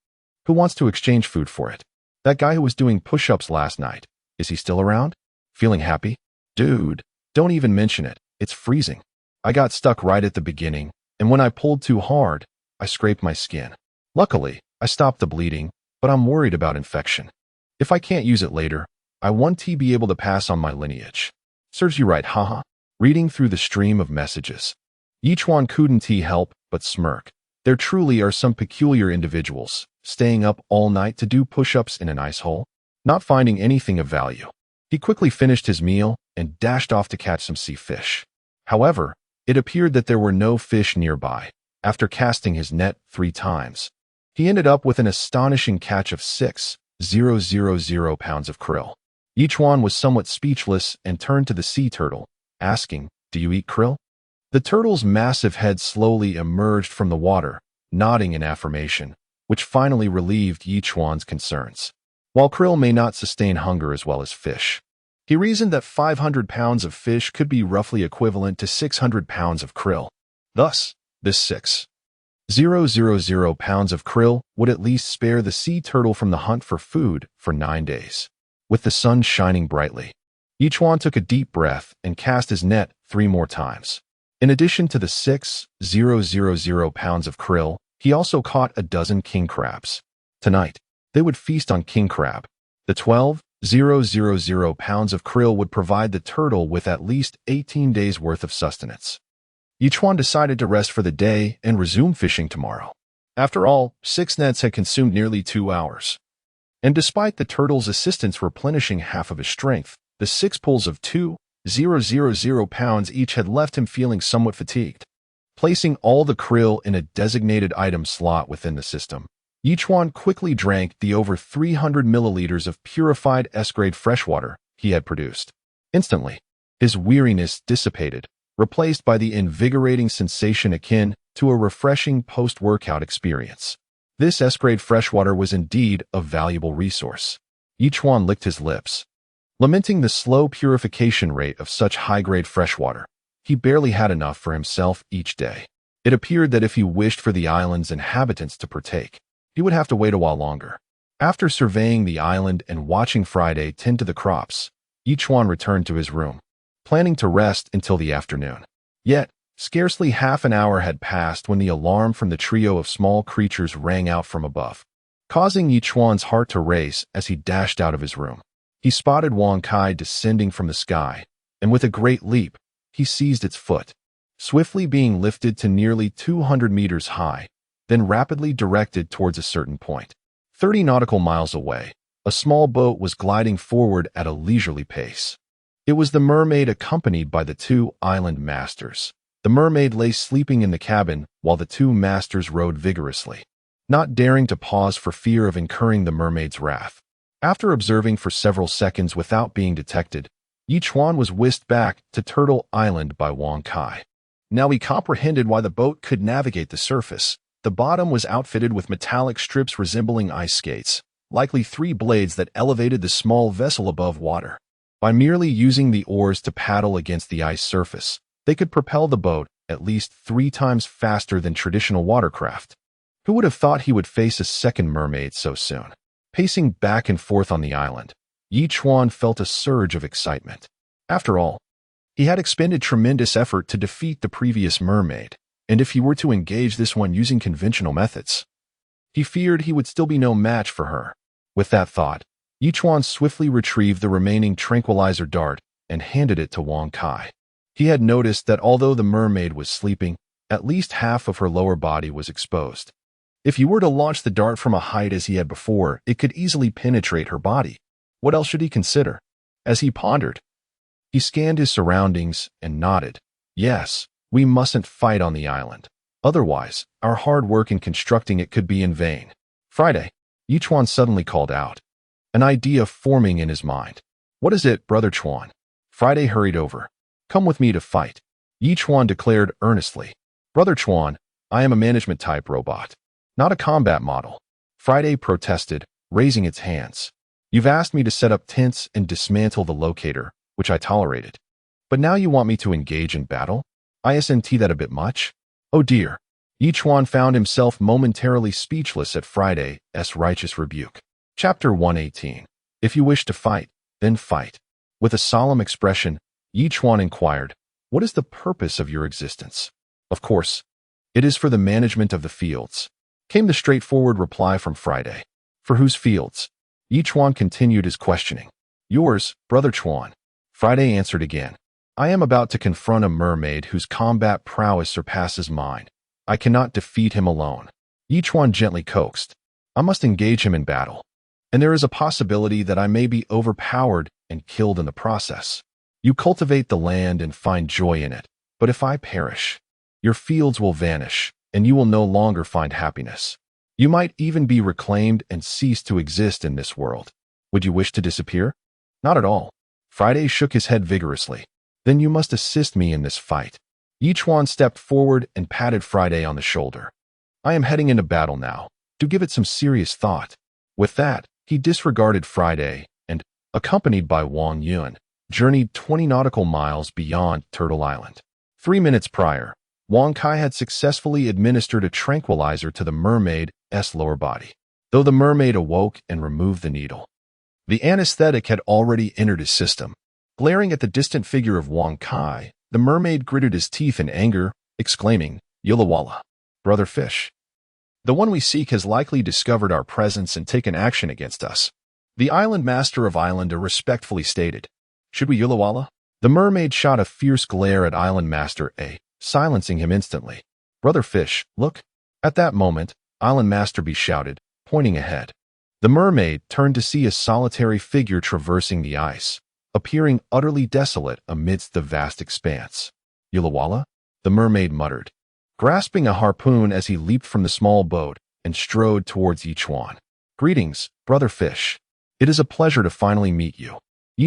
Speaker 1: Who wants to exchange food for it? That guy who was doing push-ups last night, is he still around? Feeling happy? Dude, don't even mention it. It's freezing. I got stuck right at the beginning, and when I pulled too hard, I scraped my skin. Luckily, I stopped the bleeding, but I'm worried about infection. If I can't use it later, I want to be able to pass on my lineage. Serves you right, haha. Reading through the stream of messages. Chuan couldn't help but smirk. There truly are some peculiar individuals, staying up all night to do push-ups in an ice hole, not finding anything of value. He quickly finished his meal and dashed off to catch some sea fish. However, it appeared that there were no fish nearby. After casting his net 3 times, he ended up with an astonishing catch of 6,000 pounds of krill. Chuan was somewhat speechless and turned to the sea turtle, asking, "Do you eat krill?" The turtle's massive head slowly emerged from the water, nodding in affirmation, which finally relieved Chuan's concerns. While krill may not sustain hunger as well as fish, he reasoned that 500 pounds of fish could be roughly equivalent to 600 pounds of krill. Thus, this 6,000 pounds of krill would at least spare the sea turtle from the hunt for food for 9 days. With the sun shining brightly, Chuan took a deep breath and cast his net 3 more times. In addition to the 6,000 pounds of krill, he also caught a dozen king crabs. Tonight, they would feast on king crab. The 12,000 pounds of krill would provide the turtle with at least 18 days' worth of sustenance. Chuan decided to rest for the day and resume fishing tomorrow. After all, 6 nets had consumed nearly 2 hours. And despite the turtle's assistance replenishing half of his strength, the 6 pulls of 2,000 pounds each had left him feeling somewhat fatigued. Placing all the krill in a designated item slot within the system, Chuan quickly drank the over 300 milliliters of purified S-grade freshwater he had produced. Instantly, his weariness dissipated, replaced by the invigorating sensation akin to a refreshing post-workout experience. This S-grade freshwater was indeed a valuable resource. Chuan licked his lips, lamenting the slow purification rate of such high-grade freshwater. He barely had enough for himself each day. It appeared that if he wished for the island's inhabitants to partake, he would have to wait a while longer. After surveying the island and watching Friday tend to the crops, Chuan returned to his room, planning to rest until the afternoon. Yet, scarcely half an hour had passed when the alarm from the trio of small creatures rang out from above, causing Chuan's heart to race as he dashed out of his room. He spotted Wang Kai descending from the sky, and with a great leap, he seized its foot, swiftly being lifted to nearly 200 meters high, then rapidly directed towards a certain point. 30 nautical miles away, a small boat was gliding forward at a leisurely pace. It was the mermaid accompanied by the 2 island masters. The mermaid lay sleeping in the cabin while the 2 masters rowed vigorously, not daring to pause for fear of incurring the mermaid's wrath. After observing for several seconds without being detected, Chuan was whisked back to Turtle Island by Wang Kai. Now he comprehended why the boat could navigate the surface. The bottom was outfitted with metallic strips resembling ice skates, likely 3 blades that elevated the small vessel above water. By merely using the oars to paddle against the ice surface, they could propel the boat at least 3 times faster than traditional watercraft. Who would have thought he would face a second mermaid so soon? Pacing back and forth on the island, Chuan felt a surge of excitement. After all, he had expended tremendous effort to defeat the previous mermaid, and if he were to engage this one using conventional methods, he feared he would still be no match for her. With that thought, Chuan swiftly retrieved the remaining tranquilizer dart and handed it to Wang Kai. He had noticed that although the mermaid was sleeping, at least half of her lower body was exposed. If he were to launch the dart from a height as he had before, it could easily penetrate her body. What else should he consider? As he pondered, he scanned his surroundings and nodded. Yes, we mustn't fight on the island. Otherwise, our hard work in constructing it could be in vain. Friday, Chuan suddenly called out, an idea forming in his mind. What is it, Brother Chuan? Friday hurried over. Come with me to fight, Chuan declared earnestly. Brother Chuan, I am a management-type robot, not a combat model. Friday protested, raising its hands. You've asked me to set up tents and dismantle the locator, which I tolerated. But now you want me to engage in battle? Isn't that a bit much? Oh dear. Chuan found himself momentarily speechless at Friday's righteous rebuke. Chapter 118. If you wish to fight, then fight. With a solemn expression, Chuan inquired, what is the purpose of your existence? Of course, it is for the management of the fields, came the straightforward reply from Friday. For whose fields? Chuan continued his questioning. Yours, Brother Chuan. Friday answered again. I am about to confront a mermaid whose combat prowess surpasses mine. I cannot defeat him alone. Chuan gently coaxed. I must engage him in battle. And there is a possibility that I may be overpowered and killed in the process. You cultivate the land and find joy in it, but if I perish, your fields will vanish, and you will no longer find happiness. You might even be reclaimed and cease to exist in this world. Would you wish to disappear? Not at all. Friday shook his head vigorously. Then you must assist me in this fight. Chuan stepped forward and patted Friday on the shoulder. I am heading into battle now. Do give it some serious thought. With that, he disregarded Friday and, accompanied by Wang Yun, journeyed 20 nautical miles beyond Turtle Island. 3 minutes prior, Wang Kai had successfully administered a tranquilizer to the mermaid's lower body. Though the mermaid awoke and removed the needle, the anesthetic had already entered his system. Glaring at the distant figure of Wang Kai, the mermaid gritted his teeth in anger, exclaiming, Yulawala, brother fish. The one we seek has likely discovered our presence and taken action against us. The island master of Islander respectfully stated. Should we Yulawala? The mermaid shot a fierce glare at Island Master A, silencing him instantly. Brother fish, look. At that moment, Island Master B shouted, pointing ahead. The mermaid turned to see a solitary figure traversing the ice, appearing utterly desolate amidst the vast expanse. Yulawala? The mermaid muttered, grasping a harpoon as he leaped from the small boat and strode towards Chuan. Greetings, brother fish. It is a pleasure to finally meet you.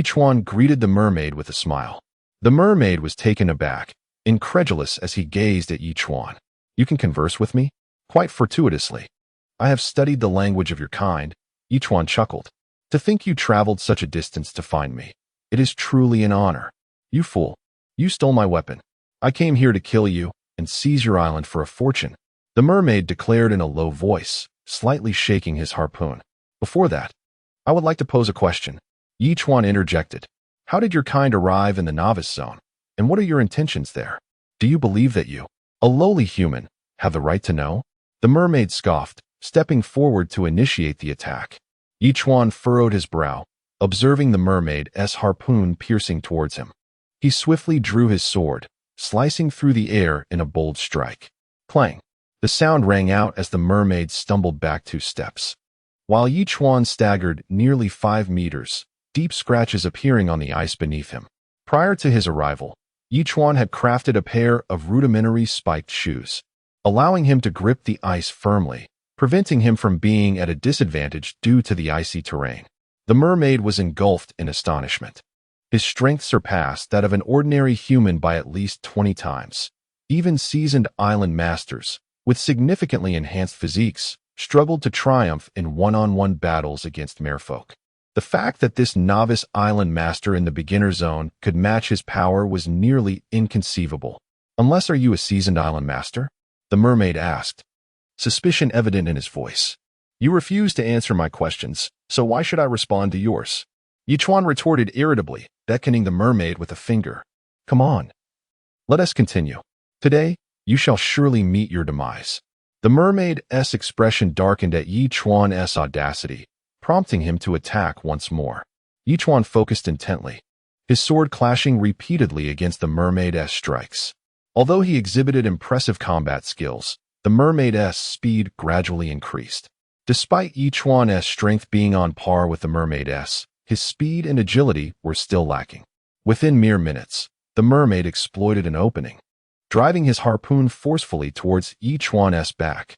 Speaker 1: Chuan greeted the mermaid with a smile. The mermaid was taken aback, incredulous as he gazed at Chuan. You can converse with me? Quite fortuitously. I have studied the language of your kind. Chuan chuckled. To think you traveled such a distance to find me. It is truly an honor. You fool. You stole my weapon. I came here to kill you and seize your island for a fortune. The mermaid declared in a low voice, slightly shaking his harpoon. Before that, I would like to pose a question. Chuan interjected. How did your kind arrive in the novice zone? And what are your intentions there? Do you believe that you, a lowly human, have the right to know? The mermaid scoffed, stepping forward to initiate the attack. Chuan furrowed his brow, observing the mermaid's harpoon piercing towards him. He swiftly drew his sword, slicing through the air in a bold strike. Clang! The sound rang out as the mermaid stumbled back 2 steps. While Chuan staggered nearly 5 meters, deep scratches appearing on the ice beneath him. Prior to his arrival, Chuan had crafted a pair of rudimentary spiked shoes, allowing him to grip the ice firmly, preventing him from being at a disadvantage due to the icy terrain. The mermaid was engulfed in astonishment. His strength surpassed that of an ordinary human by at least 20 times. Even seasoned island masters, with significantly enhanced physiques, struggled to triumph in one-on-one battles against merfolk. The fact that this novice island master in the beginner zone could match his power was nearly inconceivable. Unless are you a seasoned island master? The mermaid asked, suspicion evident in his voice. You refuse to answer my questions, so why should I respond to yours? Chuan retorted irritably, beckoning the mermaid with a finger. Come on. Let us continue. Today, you shall surely meet your demise. The mermaid's expression darkened at Chuan's audacity, prompting him to attack once more. Chuan focused intently, his sword clashing repeatedly against the mermaid's strikes. Although he exhibited impressive combat skills, the mermaid's speed gradually increased. Despite Chuan's strength being on par with the mermaid's, his speed and agility were still lacking. Within mere minutes, the mermaid exploited an opening, driving his harpoon forcefully towards Chuan's back.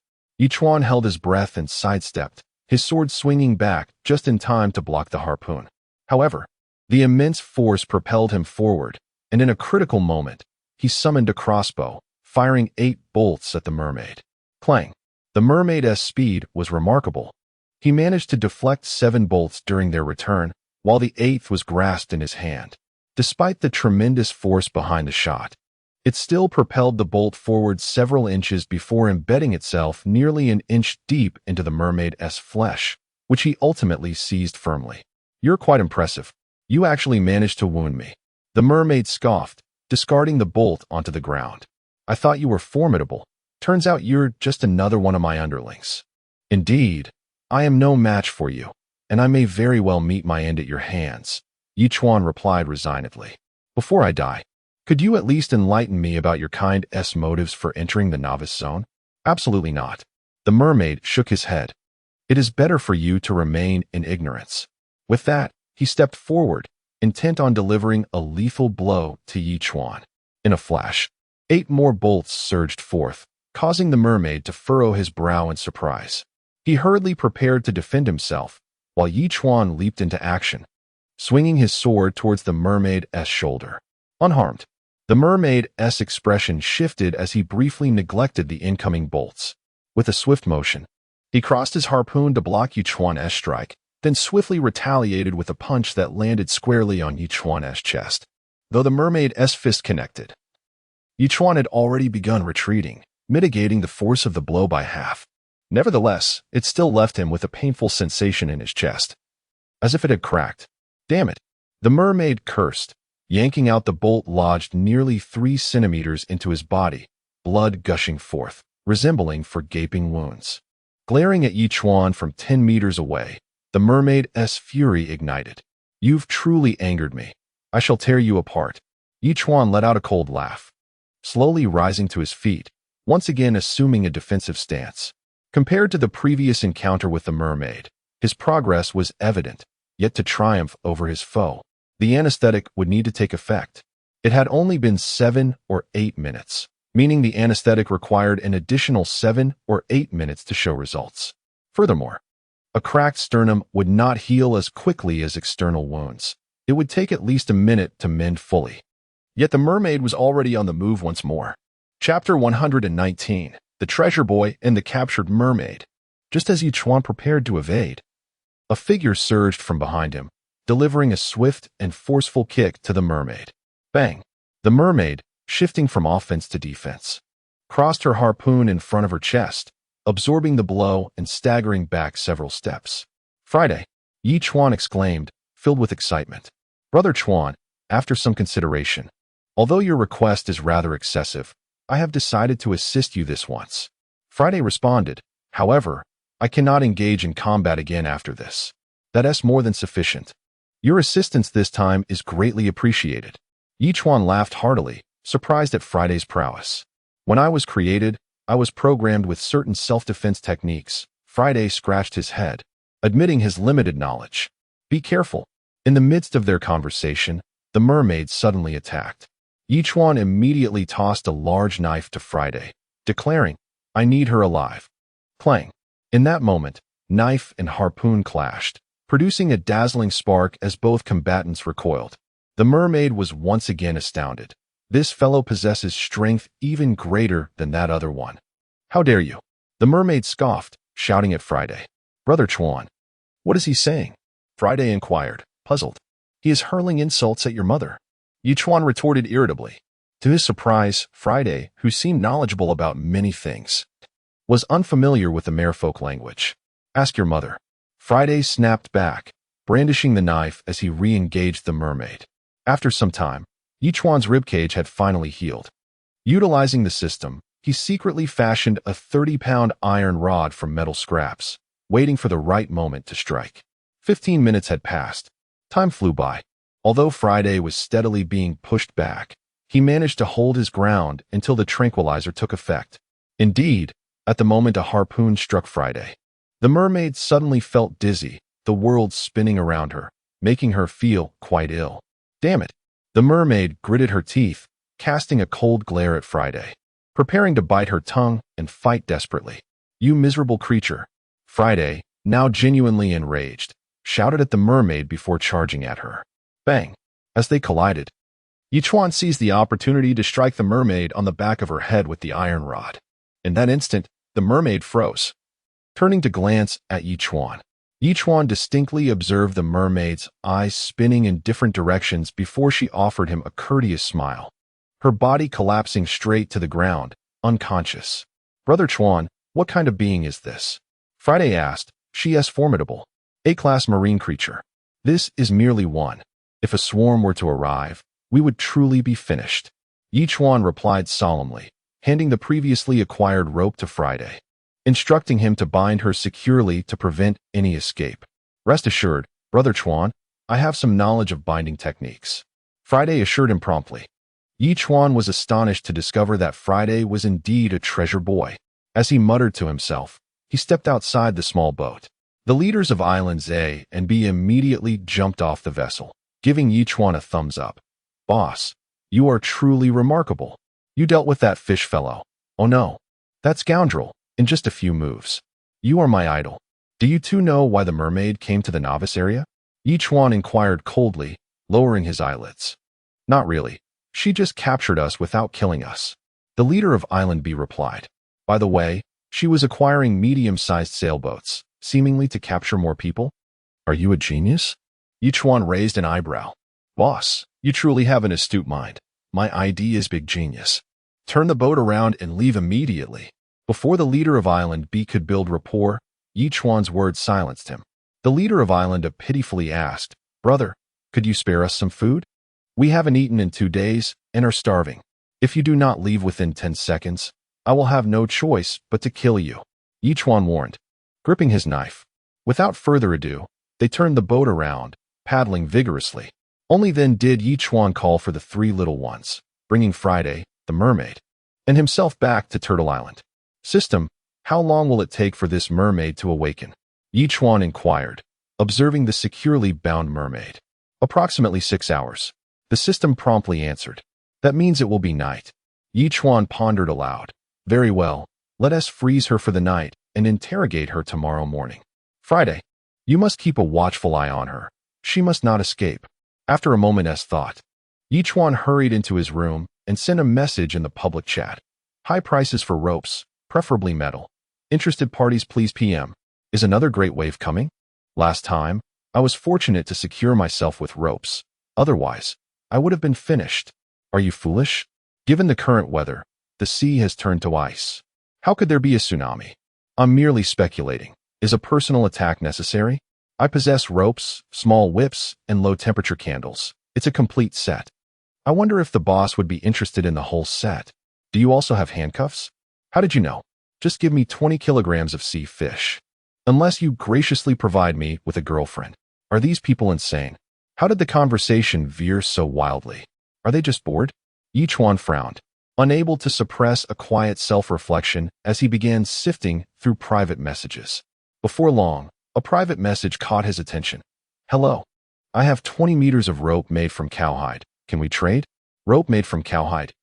Speaker 1: Chuan held his breath and sidestepped, his sword swinging back just in time to block the harpoon. However, the immense force propelled him forward, and in a critical moment, he summoned a crossbow, firing 8 bolts at the mermaid. Clang! The mermaid's speed was remarkable. He managed to deflect 7 bolts during their return, while the 8th was grasped in his hand. Despite the tremendous force behind the shot, it still propelled the bolt forward several inches before embedding itself nearly an inch deep into the mermaid's flesh, which he ultimately seized firmly. "You're quite impressive. You actually managed to wound me." The mermaid scoffed, discarding the bolt onto the ground. "I thought you were formidable. Turns out you're just another one of my underlings." "Indeed, I am no match for you, and I may very well meet my end at your hands," Chuan replied resignedly. "Before I die, could you at least enlighten me about your kind's motives for entering the novice zone?" "Absolutely not." The mermaid shook his head. "It is better for you to remain in ignorance." With that, he stepped forward, intent on delivering a lethal blow to Chuan. In a flash, 8 more bolts surged forth, causing the mermaid to furrow his brow in surprise. He hurriedly prepared to defend himself, while Chuan leaped into action, swinging his sword towards the mermaid's shoulder. Unharmed, the mermaid's expression shifted as he briefly neglected the incoming bolts. With a swift motion, he crossed his harpoon to block Chuan's strike, then swiftly retaliated with a punch that landed squarely on Chuan's chest. Though the mermaid's fist connected, Chuan had already begun retreating, mitigating the force of the blow by half. Nevertheless, it still left him with a painful sensation in his chest, as if it had cracked. "Damn it!" The mermaid cursed, yanking out the bolt lodged nearly 3 centimeters into his body, blood gushing forth, resembling for gaping wounds. Glaring at Chuan from 10 meters away, the mermaid's fury ignited. "You've truly angered me. I shall tear you apart." Chuan let out a cold laugh, slowly rising to his feet, once again assuming a defensive stance. Compared to the previous encounter with the mermaid, his progress was evident, yet to triumph over his foe, the anesthetic would need to take effect. It had only been 7 or 8 minutes, meaning the anesthetic required an additional 7 or 8 minutes to show results. Furthermore, a cracked sternum would not heal as quickly as external wounds. It would take at least a minute to mend fully. Yet the mermaid was already on the move once more. Chapter 119, The Treasure Boy and the Captured Mermaid. Just as Chuan prepared to evade, a figure surged from behind him, delivering a swift and forceful kick to the mermaid. Bang! The mermaid, shifting from offense to defense, crossed her harpoon in front of her chest, absorbing the blow and staggering back several steps. "Friday," Chuan exclaimed, filled with excitement. "Brother Chuan, after some consideration, although your request is rather excessive, I have decided to assist you this once." Friday responded, "However, I cannot engage in combat again after this. That's more than sufficient. Your assistance this time is greatly appreciated." Chuan laughed heartily, surprised at Friday's prowess. "When I was created, I was programmed with certain self-defense techniques." Friday scratched his head, admitting his limited knowledge. "Be careful." In the midst of their conversation, the mermaid suddenly attacked. Chuan immediately tossed a large knife to Friday, declaring, "I need her alive." Clang! In that moment, knife and harpoon clashed, producing a dazzling spark as both combatants recoiled. The mermaid was once again astounded. This fellow possesses strength even greater than that other one. "How dare you?" The mermaid scoffed, shouting at Friday. "Brother Chuan, what is he saying?" Friday inquired, puzzled. "He is hurling insults at your mother." Chuan retorted irritably. To his surprise, Friday, who seemed knowledgeable about many things, was unfamiliar with the merfolk language. "Ask your mother." Friday snapped back, brandishing the knife as he re-engaged the mermaid. After some time, Chuan's ribcage had finally healed. Utilizing the system, he secretly fashioned a 30-pound iron rod from metal scraps, waiting for the right moment to strike. 15 minutes had passed. Time flew by. Although Friday was steadily being pushed back, he managed to hold his ground until the tranquilizer took effect. Indeed, at the moment a harpoon struck Friday, the mermaid suddenly felt dizzy, the world spinning around her, making her feel quite ill. "Damn it!" The mermaid gritted her teeth, casting a cold glare at Friday, preparing to bite her tongue and fight desperately. "You miserable creature!" Friday, now genuinely enraged, shouted at the mermaid before charging at her. Bang! As they collided, Chuan seized the opportunity to strike the mermaid on the back of her head with the iron rod. In that instant, the mermaid froze, turning to glance at Chuan. Chuan distinctly observed the mermaid's eyes spinning in different directions before she offered him a courteous smile, her body collapsing straight to the ground, unconscious. Brother Chuan, what kind of being is this? Friday asked. She is formidable. A-class marine creature. This is merely one. If a swarm were to arrive, we would truly be finished. Chuan replied solemnly, handing the previously acquired rope to Friday, instructing him to bind her securely to prevent any escape. Rest assured, Brother Chuan, I have some knowledge of binding techniques. Friday assured him promptly. Chuan was astonished to discover that Friday was indeed a treasure boy. As he muttered to himself, he stepped outside the small boat. The leaders of Islands A and B immediately jumped off the vessel, giving Chuan a thumbs up. Boss, you are truly remarkable. You dealt with that fish fellow. Oh no, that scoundrel, in just a few moves. You are my idol. Do you two know why the mermaid came to the novice area? Chuan inquired coldly, lowering his eyelids. Not really. She just captured us without killing us. The leader of Island B replied. By the way, she was acquiring medium-sized sailboats, seemingly to capture more people. Are you a genius? Chuan raised an eyebrow. Boss, you truly have an astute mind. My idea is big genius. Turn the boat around and leave immediately. Before the leader of Island B could build rapport, Chuan's words silenced him. The leader of Island A pitifully asked, Brother, could you spare us some food? We haven't eaten in 2 days and are starving. If you do not leave within 10 seconds, I will have no choice but to kill you. Chuan warned, gripping his knife. Without further ado, they turned the boat around, paddling vigorously. Only then did Chuan call for the 3 little ones, bringing Friday, the mermaid, and himself back to Turtle Island. System, how long will it take for this mermaid to awaken? Chuan inquired, observing the securely bound mermaid. Approximately 6 hours. The system promptly answered. That means it will be night. Chuan pondered aloud. Very well, let us freeze her for the night and interrogate her tomorrow morning. Friday, you must keep a watchful eye on her. She must not escape. After a moment's thought, Chuan hurried into his room and sent a message in the public chat. High prices for ropes, preferably metal. Interested parties please PM. Is another great wave coming? Last time, I was fortunate to secure myself with ropes. Otherwise, I would have been finished. Are you foolish? Given the current weather, the sea has turned to ice. How could there be a tsunami? I'm merely speculating. Is a personal attack necessary? I possess ropes, small whips, and low-temperature candles. It's a complete set. I wonder if the boss would be interested in the whole set. Do you also have handcuffs? How did you know? Just give me 20 kilograms of sea fish. Unless you graciously provide me with a girlfriend. Are these people insane? How did the conversation veer so wildly? Are they just bored? Chuan frowned, unable to suppress a quiet self-reflection as he began sifting through private messages. Before long, a private message caught his attention. Hello. I have 20 meters of rope made from cowhide. Can we trade? Rope made from cowhide.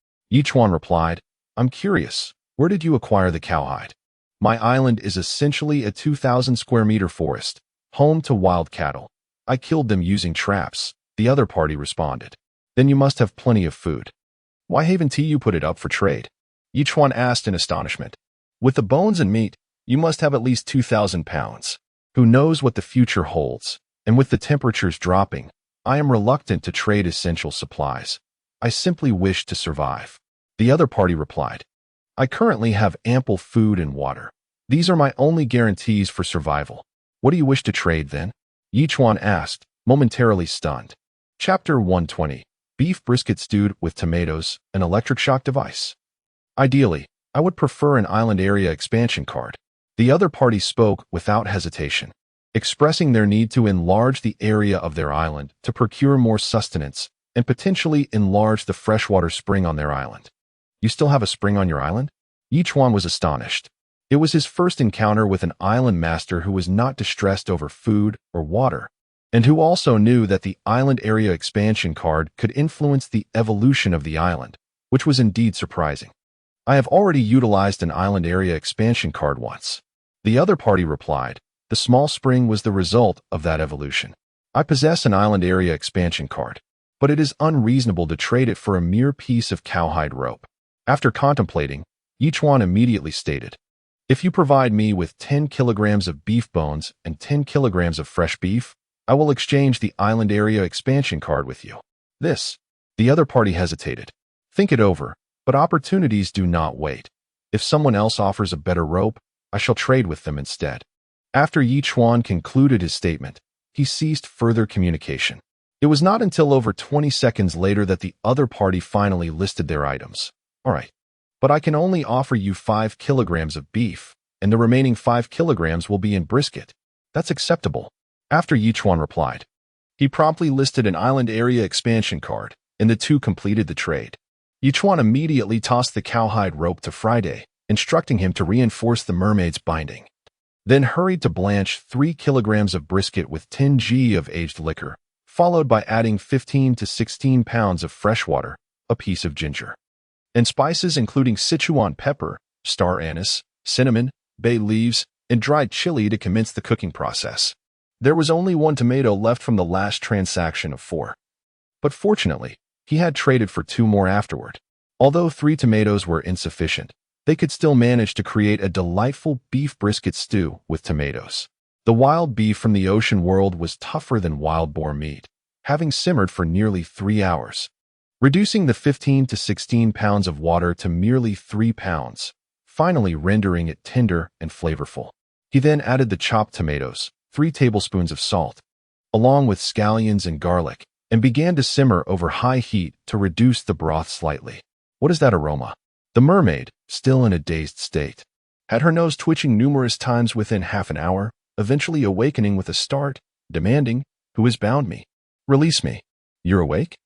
Speaker 1: Chuan replied, I'm curious. Where did you acquire the cowhide? My island is essentially a 2,000 square meter forest, home to wild cattle. I killed them using traps, the other party responded. Then you must have plenty of food. Why haven't you put it up for trade? Chuan asked in astonishment. With the bones and meat, you must have at least 2,000 pounds. Who knows what the future holds? And with the temperatures dropping, I am reluctant to trade essential supplies. I simply wish to survive. The other party replied. I currently have ample food and water. These are my only guarantees for survival. What do you wish to trade then? Chuan asked, momentarily stunned. Chapter 120. Beef brisket stewed with tomatoes, an electric shock device. Ideally, I would prefer an island area expansion card. The other party spoke without hesitation, expressing their need to enlarge the area of their island to procure more sustenance and potentially enlarge the freshwater spring on their island. You still have a spring on your island? Chuan was astonished. It was his first encounter with an island master who was not distressed over food or water, and who also knew that the island area expansion card could influence the evolution of the island, which was indeed surprising. I have already utilized an island area expansion card once. The other party replied, the small spring was the result of that evolution. I possess an island area expansion card, but it is unreasonable to trade it for a mere piece of cowhide rope. After contemplating, Chuan immediately stated, If you provide me with 10 kilograms of beef bones and 10 kilograms of fresh beef, I will exchange the island area expansion card with you. The other party hesitated. Think it over, but opportunities do not wait. If someone else offers a better rope, I shall trade with them instead. After Chuan concluded his statement, he ceased further communication. It was not until over 20 seconds later that the other party finally listed their items. All right, but I can only offer you 5 kilograms of beef, and the remaining 5 kilograms will be in brisket. That's acceptable. After Chuan replied, he promptly listed an island area expansion card, and the two completed the trade. Chuan immediately tossed the cowhide rope to Friday, instructing him to reinforce the mermaid's binding. Then hurried to blanch 3 kilograms of brisket with 10 g of aged liquor, followed by adding 15 to 16 pounds of fresh water, a piece of ginger, and spices including Sichuan pepper, star anise, cinnamon, bay leaves, and dried chili to commence the cooking process. There was only 1 tomato left from the last transaction of 4. But fortunately, he had traded for 2 more afterward. Although 3 tomatoes were insufficient, they could still manage to create a delightful beef brisket stew with tomatoes. The wild beef from the ocean world was tougher than wild boar meat, having simmered for nearly 3 hours. Reducing the 15 to 16 pounds of water to merely 3 pounds, finally rendering it tender and flavorful. He then added the chopped tomatoes, 3 tablespoons of salt, along with scallions and garlic, and began to simmer over high heat to reduce the broth slightly. What is that aroma? The mermaid, still in a dazed state, had her nose twitching numerous times within half an hour, eventually awakening with a start, demanding, "Who has bound me? Release me." "You're awake?"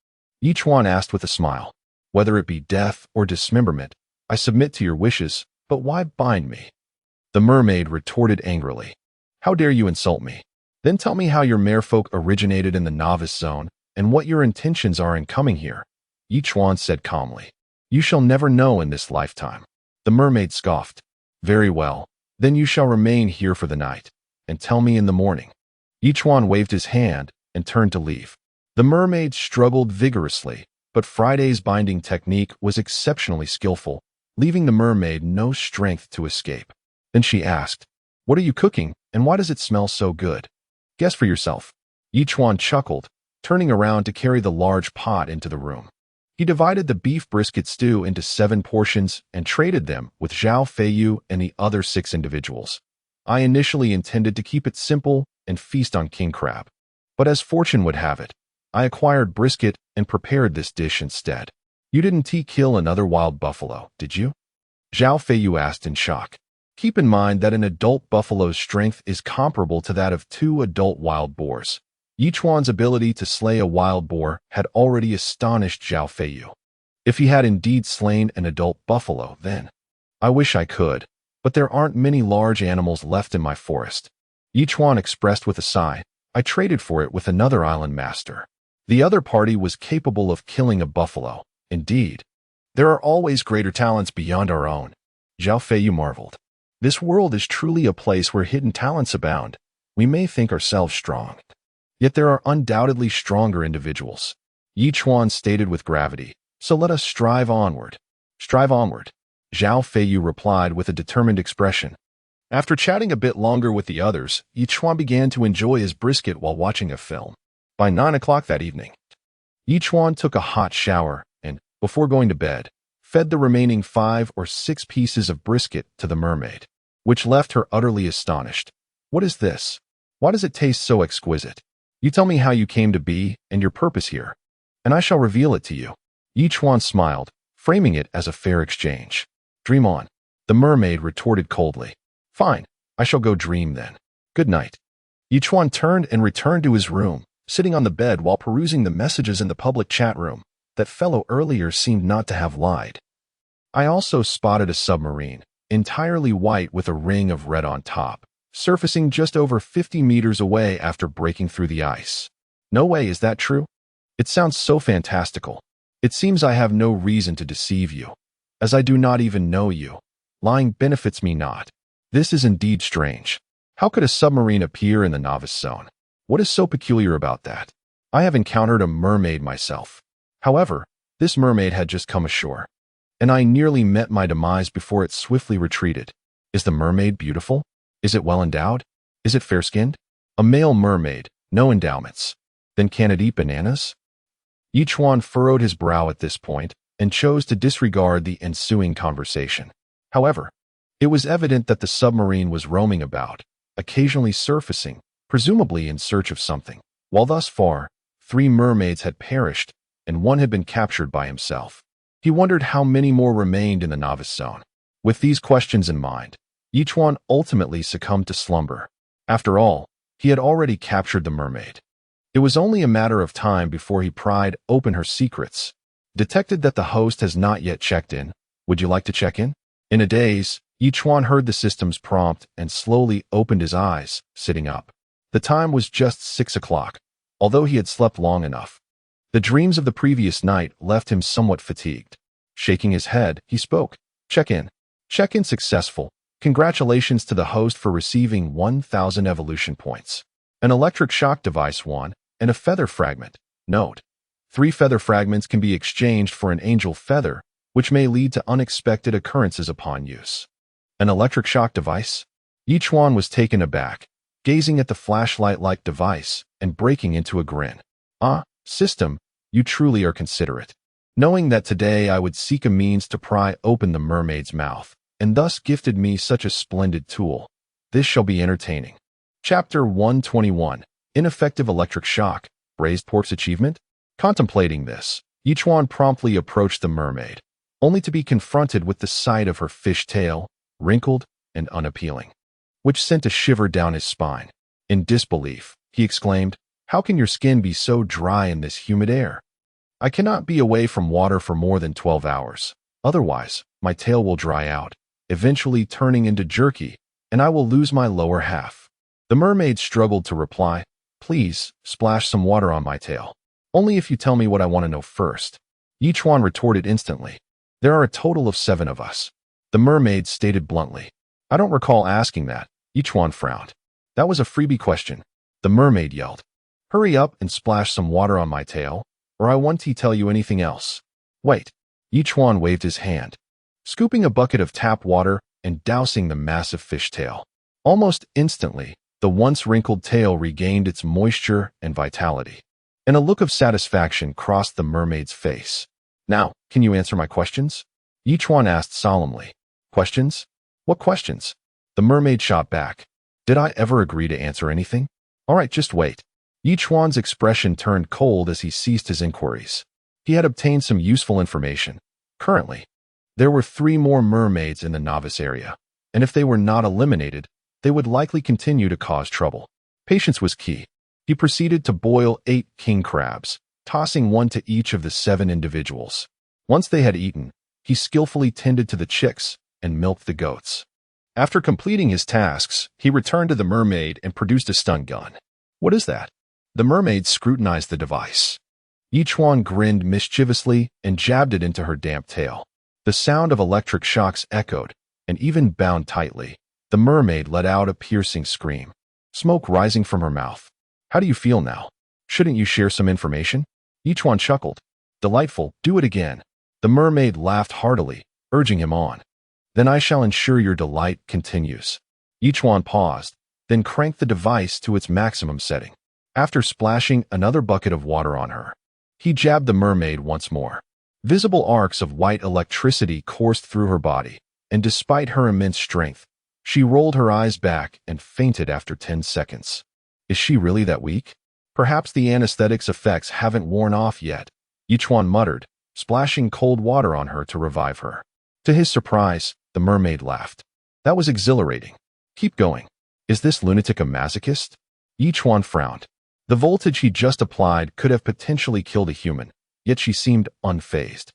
Speaker 1: Chuan asked with a smile. "Whether it be death or dismemberment, I submit to your wishes, but why bind me?" The mermaid retorted angrily. "How dare you insult me? Then tell me how your merfolk originated in the novice zone and what your intentions are in coming here." Chuan said calmly. "You shall never know in this lifetime." The mermaid scoffed. "Very well, then you shall remain here for the night, and tell me in the morning." Chuan waved his hand and turned to leave. The mermaid struggled vigorously, but Friday's binding technique was exceptionally skillful, leaving the mermaid no strength to escape. Then she asked, "What are you cooking, and why does it smell so good?" "Guess for yourself." Chuan chuckled, turning around to carry the large pot into the room. He divided the beef brisket stew into 7 portions and traded them with Zhao Feiyu and the other 6 individuals. "I initially intended to keep it simple and feast on king crab, but as fortune would have it, I acquired brisket and prepared this dish instead." "You didn't kill another wild buffalo, did you?" Zhao Feiyu asked in shock. Keep in mind that an adult buffalo's strength is comparable to that of 2 adult wild boars. Chuan's ability to slay a wild boar had already astonished Zhao Feiyu. If he had indeed slain an adult buffalo, then "I wish I could, but there aren't many large animals left in my forest." Chuan expressed with a sigh. "I traded for it with another island master. The other party was capable of killing a buffalo. Indeed, there are always greater talents beyond our own." Zhao Feiyu marveled. "This world is truly a place where hidden talents abound. We may think ourselves strong, yet there are undoubtedly stronger individuals." Chuan stated with gravity, "So let us strive onward." "Strive onward," Zhao Feiyu replied with a determined expression. After chatting a bit longer with the others, Chuan began to enjoy his brisket while watching a film. By 9 o'clock that evening, Chuan took a hot shower and, before going to bed, fed the remaining 5 or 6 pieces of brisket to the mermaid, which left her utterly astonished. "What is this? Why does it taste so exquisite? You tell me how you came to be and your purpose here, and I shall reveal it to you." Chuan smiled, framing it as a fair exchange. "Dream on," the mermaid retorted coldly. "Fine, I shall go dream then. Good night." Chuan turned and returned to his room, sitting on the bed while perusing the messages in the public chat room. That fellow earlier seemed not to have lied. "I also spotted a submarine, entirely white with a ring of red on top, surfacing just over 50 meters away after breaking through the ice. No way, is that true? It sounds so fantastical. It seems I have no reason to deceive you, as I do not even know you. Lying benefits me not. This is indeed strange. How could a submarine appear in the novice zone? What is so peculiar about that? I have encountered a mermaid myself. However, this mermaid had just come ashore, and I nearly met my demise before it swiftly retreated. Is the mermaid beautiful? Is it well endowed? Is it fair-skinned? A male mermaid, no endowments. Then can it eat bananas? Chuan furrowed his brow at this point and chose to disregard the ensuing conversation. However, it was evident that the submarine was roaming about, occasionally surfacing, presumably in search of something. While thus far, 3 mermaids had perished and 1 had been captured by himself. He wondered how many more remained in the novice zone. With these questions in mind, Chuan ultimately succumbed to slumber. After all, he had already captured the mermaid. It was only a matter of time before he pried open her secrets. Detected that the host has not yet checked in. Would you like to check in? In a daze, Chuan heard the system's prompt and slowly opened his eyes, sitting up. The time was just 6 o'clock, although he had slept long enough. The dreams of the previous night left him somewhat fatigued. Shaking his head, he spoke. Check in. Check in successful. Congratulations to the host for receiving 1,000 evolution points. An electric shock device won, and a feather fragment. Note: 3 feather fragments can be exchanged for an angel feather, which may lead to unexpected occurrences upon use. An electric shock device? Chuan was taken aback, gazing at the flashlight-like device and breaking into a grin. Ah, system, you truly are considerate. Knowing that today I would seek a means to pry open the mermaid's mouth, and thus gifted me such a splendid tool. This shall be entertaining. Chapter 121. Ineffective Electric Shock. Braised Pork's Achievement? Contemplating this, Chuan promptly approached the mermaid, only to be confronted with the sight of her fish tail, wrinkled and unappealing, which sent a shiver down his spine. In disbelief, he exclaimed, "How can your skin be so dry in this humid air? I cannot be away from water for more than 12 hours. Otherwise, my tail will dry out, eventually turning into jerky, and I will lose my lower half." The mermaid struggled to reply, "Please, splash some water on my tail. Only if you tell me what I want to know first." Chuan retorted instantly, "There are a total of 7 of us." The mermaid stated bluntly. "I don't recall asking that." Chuan frowned. "That was a freebie question." The mermaid yelled, "Hurry up and splash some water on my tail, or I won't tell you anything else." "Wait." Chuan waved his hand, scooping a bucket of tap water and dousing the massive fish tail. Almost instantly, the once wrinkled tail regained its moisture and vitality, and a look of satisfaction crossed the mermaid's face. "Now, can you answer my questions?" Chuan asked solemnly. "Questions? What questions?" The mermaid shot back. "Did I ever agree to answer anything? All right, just wait." Chuan's expression turned cold as he ceased his inquiries. He had obtained some useful information. Currently, there were 3 more mermaids in the novice area, and if they were not eliminated, they would likely continue to cause trouble. Patience was key. He proceeded to boil 8 king crabs, tossing 1 to each of the 7 individuals. Once they had eaten, he skillfully tended to the chicks and milked the goats. After completing his tasks, he returned to the mermaid and produced a stun gun. "What is that?" The mermaid scrutinized the device. Chuan grinned mischievously and jabbed it into her damp tail. The sound of electric shocks echoed, and even bound tightly, the mermaid let out a piercing scream, smoke rising from her mouth. "How do you feel now? Shouldn't you share some information?" Chuan chuckled. "Delightful, do it again." The mermaid laughed heartily, urging him on. "Then I shall ensure your delight continues." Chuan paused, then cranked the device to its maximum setting. After splashing another bucket of water on her, he jabbed the mermaid once more. Visible arcs of white electricity coursed through her body, and despite her immense strength, she rolled her eyes back and fainted after 10 seconds. Is she really that weak? Perhaps the anesthetic's effects haven't worn off yet, Chuan muttered, splashing cold water on her to revive her. To his surprise, the mermaid laughed. That was exhilarating. Keep going. Is this lunatic a masochist? Chuan frowned. The voltage he just applied could have potentially killed a human, yet she seemed unfazed.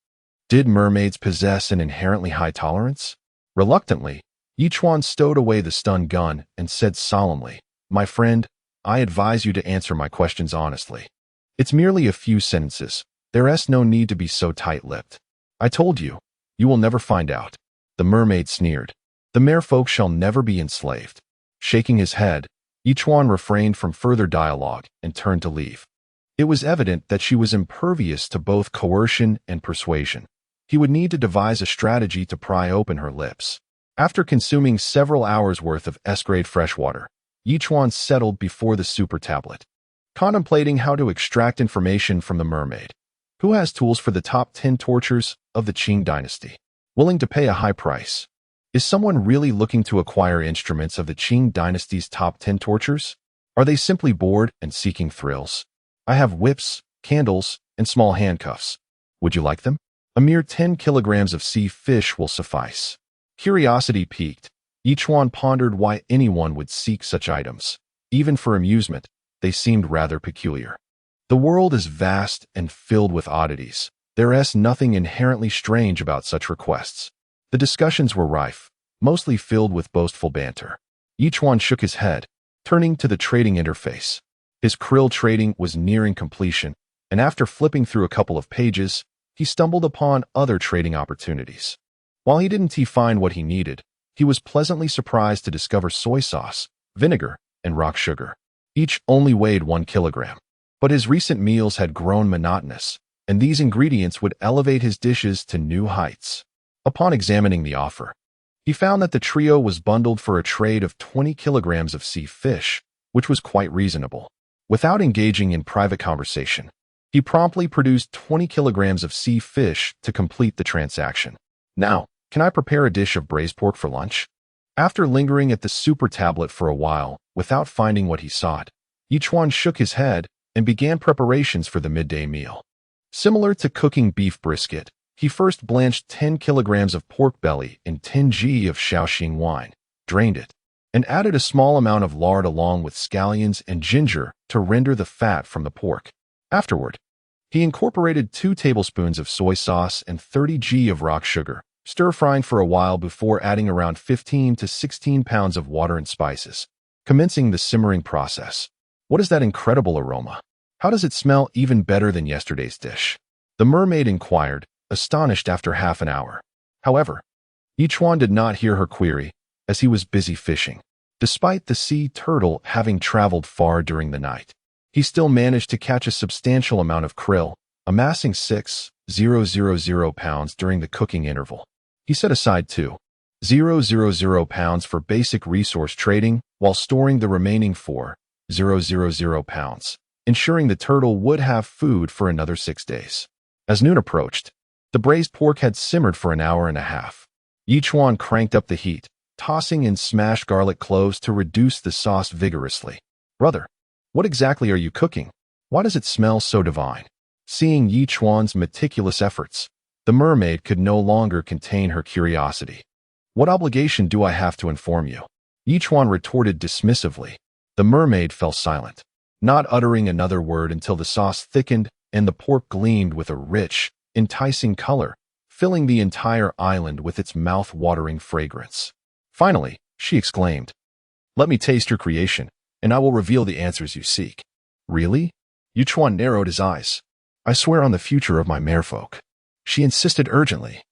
Speaker 1: Did mermaids possess an inherently high tolerance? Reluctantly, Chuan stowed away the stun gun and said solemnly, "My friend, I advise you to answer my questions honestly. It's merely a few sentences. There's no need to be so tight-lipped. I told you, you will never find out." The mermaid sneered. "The merfolk shall never be enslaved." Shaking his head, Chuan refrained from further dialogue and turned to leave. It was evident that she was impervious to both coercion and persuasion. He would need to devise a strategy to pry open her lips. After consuming several hours' worth of S-grade freshwater, Chuan settled before the super tablet, contemplating how to extract information from the mermaid, who has tools for the top 10 tortures of the Qing dynasty. Willing to pay a high price. Is someone really looking to acquire instruments of the Qing dynasty's top 10 tortures? Are they simply bored and seeking thrills? I have whips, candles, and small handcuffs. Would you like them? A mere 10 kilograms of sea fish will suffice. Curiosity piqued, Chuan pondered why anyone would seek such items. Even for amusement, they seemed rather peculiar. The world is vast and filled with oddities. There is nothing inherently strange about such requests. The discussions were rife, mostly filled with boastful banter. Chuan shook his head, turning to the trading interface. His krill trading was nearing completion, and after flipping through a couple of pages, he stumbled upon other trading opportunities. While he didn't find what he needed, he was pleasantly surprised to discover soy sauce, vinegar, and rock sugar. Each only weighed 1 kilogram. But his recent meals had grown monotonous, and these ingredients would elevate his dishes to new heights. Upon examining the offer, he found that the trio was bundled for a trade of 20 kilograms of sea fish, which was quite reasonable. Without engaging in private conversation, he promptly produced 20 kilograms of sea fish to complete the transaction. Now, can I prepare a dish of braised pork for lunch? After lingering at the super tablet for a while without finding what he sought, Chuan shook his head and began preparations for the midday meal. Similar to cooking beef brisket, he first blanched 10 kilograms of pork belly in 10 g of Shaoxing wine, drained it, and added a small amount of lard along with scallions and ginger to render the fat from the pork. Afterward, he incorporated 2 tablespoons of soy sauce and 30 g of rock sugar, stir-frying for a while before adding around 15 to 16 pounds of water and spices, commencing the simmering process. What is that incredible aroma? How does it smell even better than yesterday's dish? The mermaid inquired, astonished after half an hour. However, Chuan did not hear her query, as he was busy fishing. Despite the sea turtle having traveled far during the night, he still managed to catch a substantial amount of krill, amassing 6,000 pounds during the cooking interval. He set aside 2,000 pounds for basic resource trading while storing the remaining 4,000 pounds, ensuring the turtle would have food for another 6 days. As noon approached, the braised pork had simmered for an hour and a half. Chuan cranked up the heat, tossing in smashed garlic cloves to reduce the sauce vigorously. Brother, what exactly are you cooking? Why does it smell so divine? Seeing Chuan's meticulous efforts, the mermaid could no longer contain her curiosity. What obligation do I have to inform you? Chuan retorted dismissively. The mermaid fell silent, not uttering another word until the sauce thickened and the pork gleamed with a rich, enticing color, filling the entire island with its mouth-watering fragrance. Finally, she exclaimed, "Let me taste your creation, and I will reveal the answers you seek." Really? Chuan narrowed his eyes. I swear on the future of my merfolk. She insisted urgently.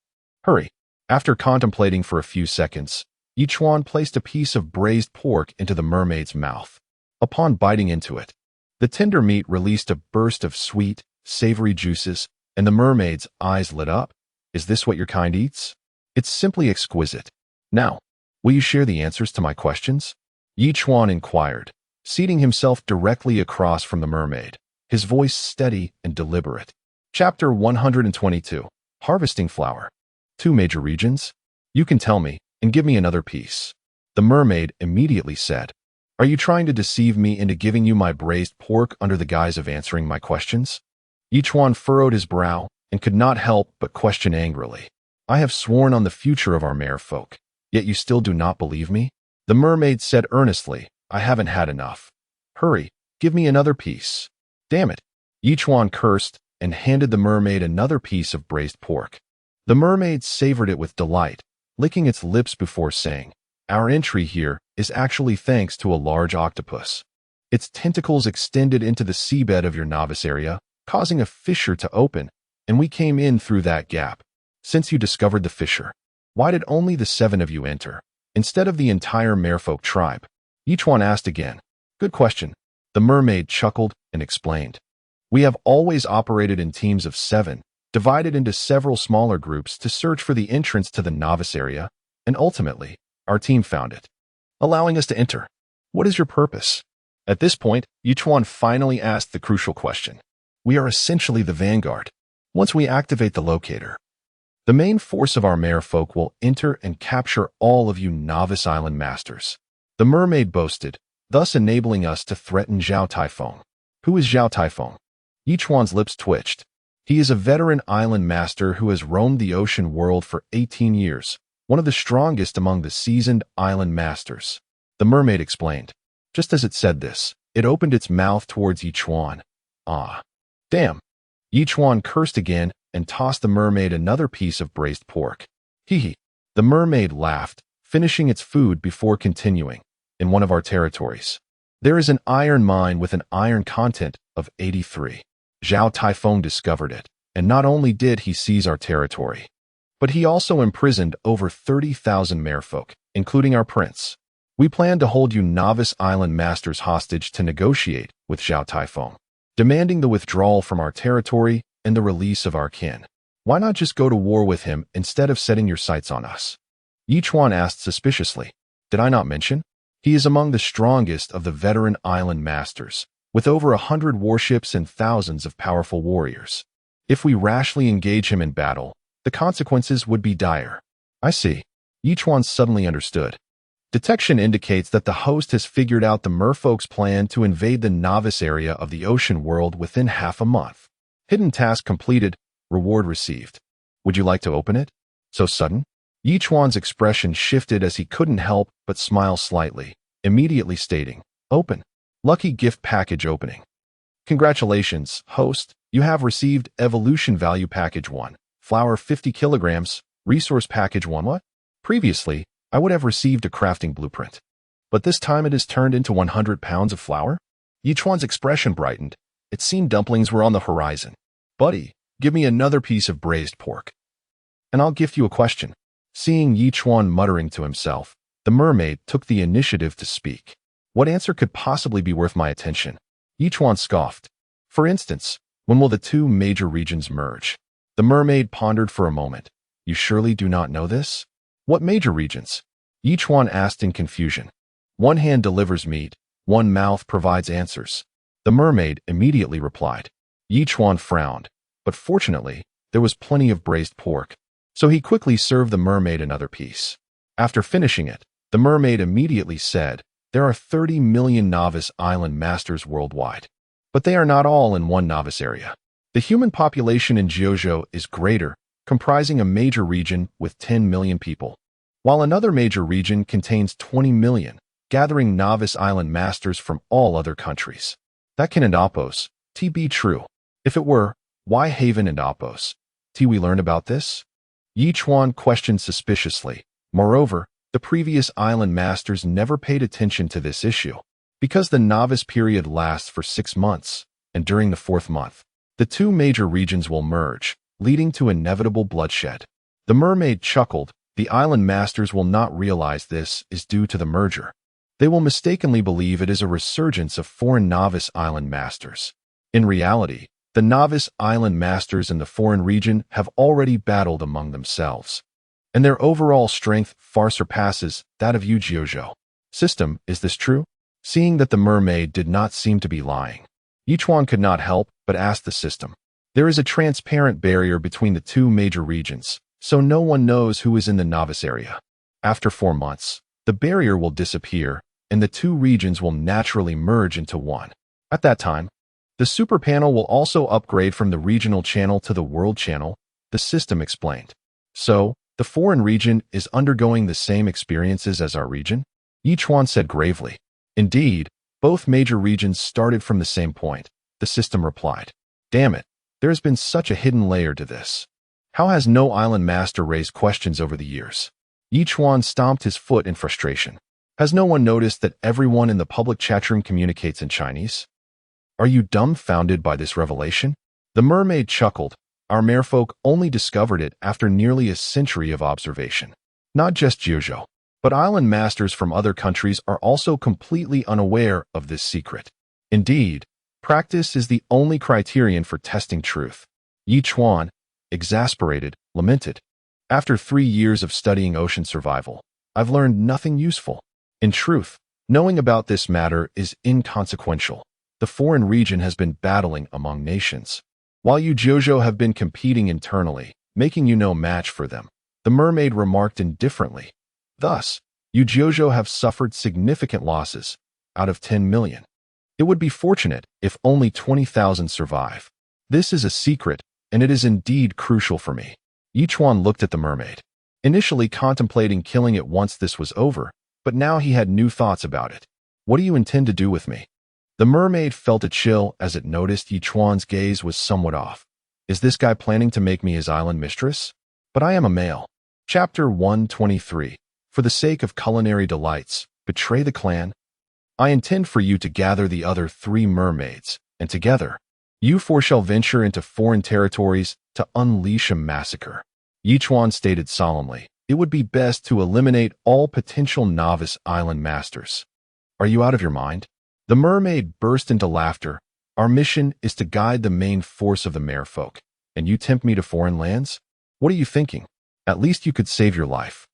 Speaker 1: Hurry. After contemplating for a few seconds, Chuan placed a piece of braised pork into the mermaid's mouth. Upon biting into it, the tender meat released a burst of sweet, savory juices, and the mermaid's eyes lit up. Is this what your kind eats? It's simply exquisite. Now, will you share the answers to my questions? Chuan inquired, seating himself directly across from the mermaid, his voice steady and deliberate. Chapter 122. Harvesting Flour. 2 major regions? You can tell me, and give me another piece. The mermaid immediately said, Are you trying to deceive me into giving you my braised pork under the guise of answering my questions? Chuan furrowed his brow and could not help but question angrily. I have sworn on the future of our merfolk, yet you still do not believe me? The mermaid said earnestly, I haven't had enough. Hurry, give me another piece. Damn it. Chuan cursed and handed the mermaid another piece of braised pork. The mermaid savored it with delight, licking its lips before saying, Our entry here is actually thanks to a large octopus. Its tentacles extended into the seabed of your novice area, causing a fissure to open, and we came in through that gap. Since you discovered the fissure, why did only the 7 of you enter, instead of the entire merfolk tribe? Chuan asked again. Good question. The mermaid chuckled and explained. We have always operated in teams of 7, divided into several smaller groups to search for the entrance to the novice area, and ultimately, our team found it, allowing us to enter. What is your purpose? At this point, Chuan finally asked the crucial question. We are essentially the vanguard. Once we activate the locator, the main force of our merfolk will enter and capture all of you novice island masters. The mermaid boasted, thus enabling us to threaten Zhao Taifeng. Who is Zhao Taifeng? Chuan's lips twitched. He is a veteran island master who has roamed the ocean world for 18 years, one of the strongest among the seasoned island masters. The mermaid explained. Just as it said this, it opened its mouth towards Chuan. Ah. Damn. Chuan cursed again and tossed the mermaid another piece of braised pork. Hee. The mermaid laughed, finishing its food before continuing. In one of our territories, there is an iron mine with an iron content of 83. Zhao Taifeng discovered it, and not only did he seize our territory, but he also imprisoned over 30,000 merfolk, including our prince. We plan to hold you novice island masters hostage to negotiate with Zhao Taifeng, demanding the withdrawal from our territory and the release of our kin. Why not just go to war with him instead of setting your sights on us? Chuan asked suspiciously. Did I not mention? He is among the strongest of the veteran island masters, with over 100 warships and thousands of powerful warriors. If we rashly engage him in battle, the consequences would be dire. I see. Chuan suddenly understood. Detection indicates that the host has figured out the merfolk's plan to invade the novice area of the ocean world within half a month. Hidden task completed, reward received. Would you like to open it? So sudden? Chuan's expression shifted as he couldn't help but smile slightly, immediately stating, Open. Lucky gift package opening. Congratulations, host. You have received Evolution Value Package 1. Flour 50 kilograms. Resource Package 1 what? Previously, I would have received a crafting blueprint. But this time it is turned into 100 pounds of flour? Chuan's expression brightened. It seemed dumplings were on the horizon. Buddy, give me another piece of braised pork. And I'll gift you a question. Seeing Chuan muttering to himself, the mermaid took the initiative to speak. What answer could possibly be worth my attention? Chuan scoffed. For instance, when will the two major regions merge? The mermaid pondered for a moment. You surely do not know this? What major regions? Chuan asked in confusion. One hand delivers meat, one mouth provides answers. The mermaid immediately replied. Chuan frowned, but fortunately, there was plenty of braised pork, so he quickly served the mermaid another piece. After finishing it, the mermaid immediately said, There are 30 million novice island masters worldwide, but they are not all in one novice area. The human population in Jiuzhou is greater, comprising a major region with 10 million people, while another major region contains 20 million, gathering novice island masters from all other countries. That can and Opos, be true. If it were, why Haven and Opos? We learned about this? Chuan questioned suspiciously. Moreover, the previous island masters never paid attention to this issue, because the novice period lasts for 6 months, and during the 4th month, the two major regions will merge, leading to inevitable bloodshed. The mermaid chuckled. The island masters will not realize this is due to the merger. They will mistakenly believe it is a resurgence of foreign novice island masters. In reality, the novice island masters in the foreign region have already battled among themselves, and their overall strength far surpasses that of Jiuzhou. System, is this true? Seeing that the mermaid did not seem to be lying, Chuan could not help but ask the system. There is a transparent barrier between the two major regions, so no one knows who is in the novice area. After 4 months, the barrier will disappear, and the two regions will naturally merge into one. At that time, the super panel will also upgrade from the regional channel to the world channel, the system explained. So, the foreign region is undergoing the same experiences as our region? Chuan said gravely. Indeed, both major regions started from the same point, the system replied. Damn it, there has been such a hidden layer to this. How has no island master raised questions over the years? Chuan stomped his foot in frustration. Has no one noticed that everyone in the public chatroom communicates in Chinese? Are you dumbfounded by this revelation? The mermaid chuckled. Our merfolk only discovered it after nearly a century of observation. Not just Jiuzhou, but island masters from other countries are also completely unaware of this secret. Indeed, practice is the only criterion for testing truth. Chuan, exasperated, lamented. After 3 years of studying ocean survival, I've learned nothing useful. In truth, knowing about this matter is inconsequential. The foreign region has been battling among nations, while you Jojo have been competing internally, making you no match for them. The mermaid remarked indifferently. Thus, you Jojo have suffered significant losses, out of 10 million. It would be fortunate if only 20,000 survive. This is a secret, and it is indeed crucial for me. Chuan looked at the mermaid, initially contemplating killing it once this was over, but now he had new thoughts about it. What do you intend to do with me? The mermaid felt a chill as it noticed Chuan's gaze was somewhat off. Is this guy planning to make me his island mistress? But I am a male. Chapter 123. For the sake of Culinary Delights, betray the clan. I intend for you to gather the other 3 mermaids, and together, you 4 shall venture into foreign territories to unleash a massacre. Chuan stated solemnly, it would be best to eliminate all potential novice island masters. Are you out of your mind? The mermaid burst into laughter. Our mission is to guide the main force of the merfolk, and you tempt me to foreign lands? What are you thinking? At least you could save your life.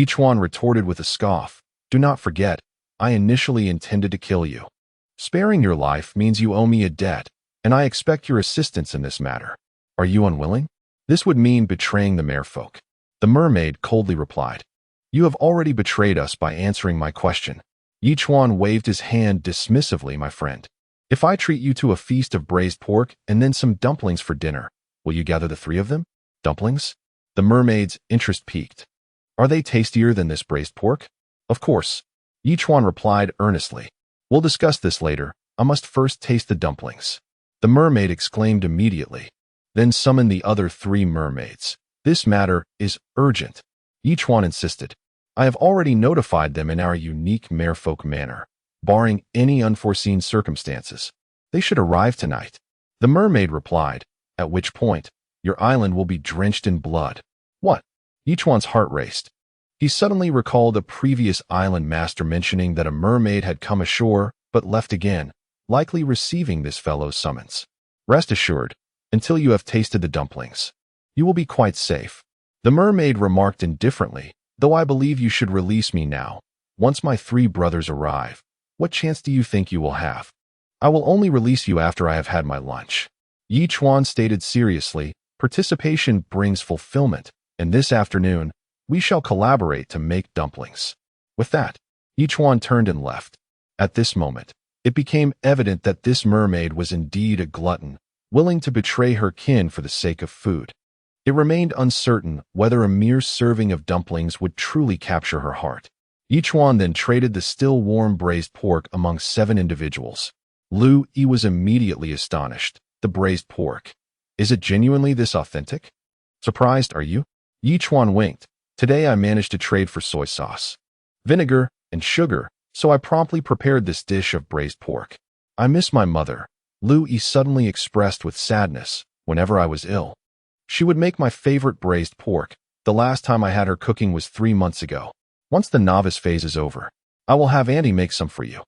Speaker 1: Chuan retorted with a scoff. Do not forget, I initially intended to kill you. Sparing your life means you owe me a debt, and I expect your assistance in this matter. Are you unwilling? This would mean betraying the merfolk. The mermaid coldly replied. You have already betrayed us by answering my question. Chuan waved his hand dismissively, my friend. If I treat you to a feast of braised pork and then some dumplings for dinner, will you gather the 3 of them? Dumplings? The mermaid's interest piqued. Are they tastier than this braised pork? Of course. Chuan replied earnestly. We'll discuss this later. I must first taste the dumplings. The mermaid exclaimed immediately. Then summon the other 3 mermaids. This matter is urgent. Chuan insisted. I have already notified them in our unique merfolk manner, barring any unforeseen circumstances. They should arrive tonight. The mermaid replied, at which point, your island will be drenched in blood. What? Chuan's heart raced. He suddenly recalled a previous island master mentioning that a mermaid had come ashore but left again, likely receiving this fellow's summons. Rest assured, until you have tasted the dumplings, you will be quite safe. The mermaid remarked indifferently, though I believe you should release me now. Once my 3 brothers arrive, what chance do you think you will have? I will only release you after I have had my lunch. Chuan stated seriously, participation brings fulfillment, and this afternoon, we shall collaborate to make dumplings. With that, Chuan turned and left. At this moment, it became evident that this mermaid was indeed a glutton, willing to betray her kin for the sake of food. It remained uncertain whether a mere serving of dumplings would truly capture her heart. Chuan then traded the still warm braised pork among 7 individuals. Lu Yi was immediately astonished. The braised pork. Is it genuinely this authentic? Surprised, are you? Chuan winked. Today I managed to trade for soy sauce, vinegar, and sugar, so I promptly prepared this dish of braised pork. I miss my mother, Lu Yi suddenly expressed with sadness, whenever I was ill. She would make my favorite braised pork. The last time I had her cooking was 3 months ago. Once the novice phase is over, I will have Auntie make some for you.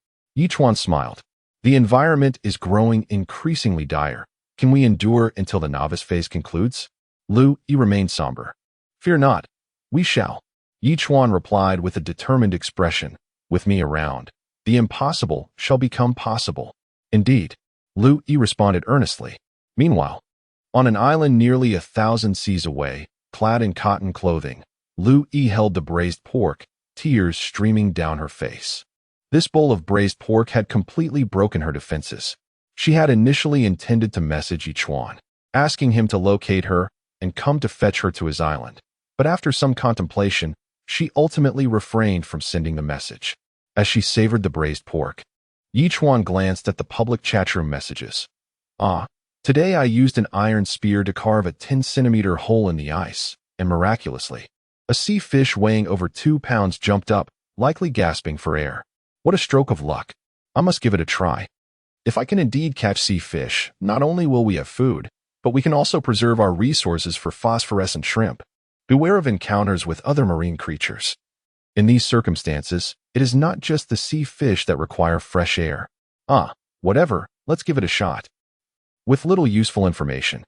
Speaker 1: Chuan smiled. The environment is growing increasingly dire. Can we endure until the novice phase concludes? Lu Yi remained somber. Fear not. We shall. Chuan replied with a determined expression. With me around, the impossible shall become possible. Indeed. Lu Yi responded earnestly. Meanwhile, on an island nearly 1,000 seas away, clad in cotton clothing, Lu Yi held the braised pork, tears streaming down her face. This bowl of braised pork had completely broken her defenses. She had initially intended to message Chuan, asking him to locate her and come to fetch her to his island. But after some contemplation, she ultimately refrained from sending the message. As she savored the braised pork, Chuan glanced at the public chatroom messages. Today I used an iron spear to carve a 10-centimeter hole in the ice, and miraculously, a sea fish weighing over 2 pounds jumped up, likely gasping for air. What a stroke of luck. I must give it a try. If I can indeed catch sea fish, not only will we have food, but we can also preserve our resources for phosphorescent shrimp. Beware of encounters with other marine creatures. In these circumstances, it is not just the sea fish that require fresh air. Whatever, let's give it a shot. With little useful information,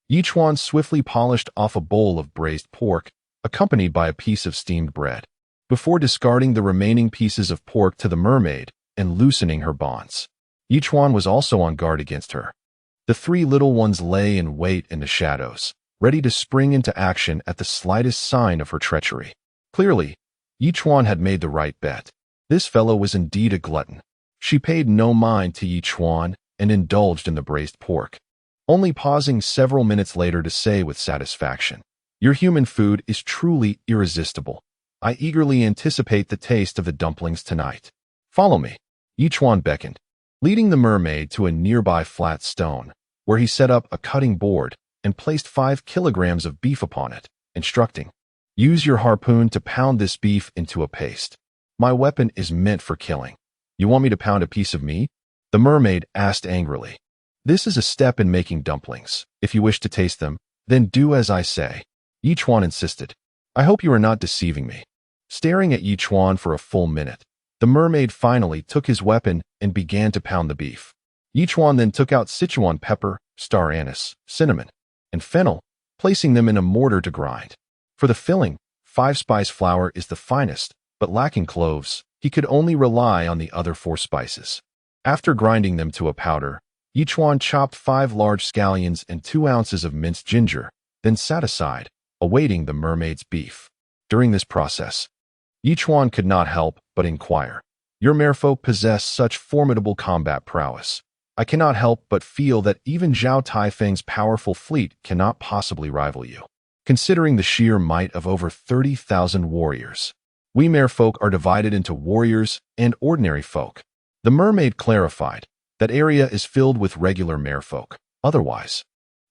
Speaker 1: Chuan swiftly polished off a bowl of braised pork, accompanied by a piece of steamed bread, before discarding the remaining pieces of pork to the mermaid and loosening her bonds. Chuan was also on guard against her. The three little ones lay in wait in the shadows, ready to spring into action at the slightest sign of her treachery. Clearly, Chuan had made the right bet. This fellow was indeed a glutton. She paid no mind to Chuan and indulged in the braised pork, only pausing several minutes later to say with satisfaction, "Your human food is truly irresistible. I eagerly anticipate the taste of the dumplings tonight. Follow me." Chuan beckoned, leading the mermaid to a nearby flat stone, where he set up a cutting board and placed 5 kilograms of beef upon it, instructing, "Use your harpoon to pound this beef into a paste. My weapon is meant for killing. You want me to pound a piece of meat?" The mermaid asked angrily. "This is a step in making dumplings. If you wish to taste them, then do as I say." Chuan insisted. "I hope you are not deceiving me." Staring at Chuan for a full minute, the mermaid finally took his weapon and began to pound the beef. Chuan then took out Sichuan pepper, star anise, cinnamon, and fennel, placing them in a mortar to grind. For the filling, 5-spice flour is the finest, but lacking cloves, he could only rely on the other 4 spices. After grinding them to a powder, Chuan chopped 5 large scallions and 2 ounces of minced ginger, then sat aside, awaiting the mermaid's beef. During this process, Chuan could not help but inquire, "Your merfolk possess such formidable combat prowess. I cannot help but feel that even Zhao Taifeng's powerful fleet cannot possibly rival you, considering the sheer might of over 30,000 warriors. We merfolk are divided into warriors and ordinary folk." The mermaid clarified, "That area is filled with regular merfolk. Otherwise,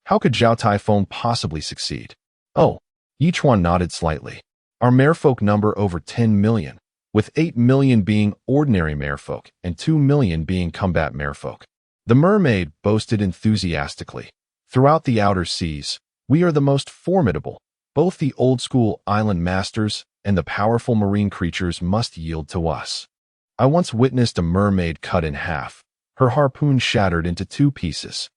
Speaker 1: how could Zhao Taifeng possibly succeed?" "Oh," Chuan nodded slightly. "Our merfolk number over 10 million, with 8 million being ordinary merfolk and 2 million being combat merfolk." The mermaid boasted enthusiastically. "Throughout the outer seas, we are the most formidable. Both the old-school island masters and the powerful marine creatures must yield to us. I once witnessed a mermaid cut in half, her harpoon shattered into 2 pieces."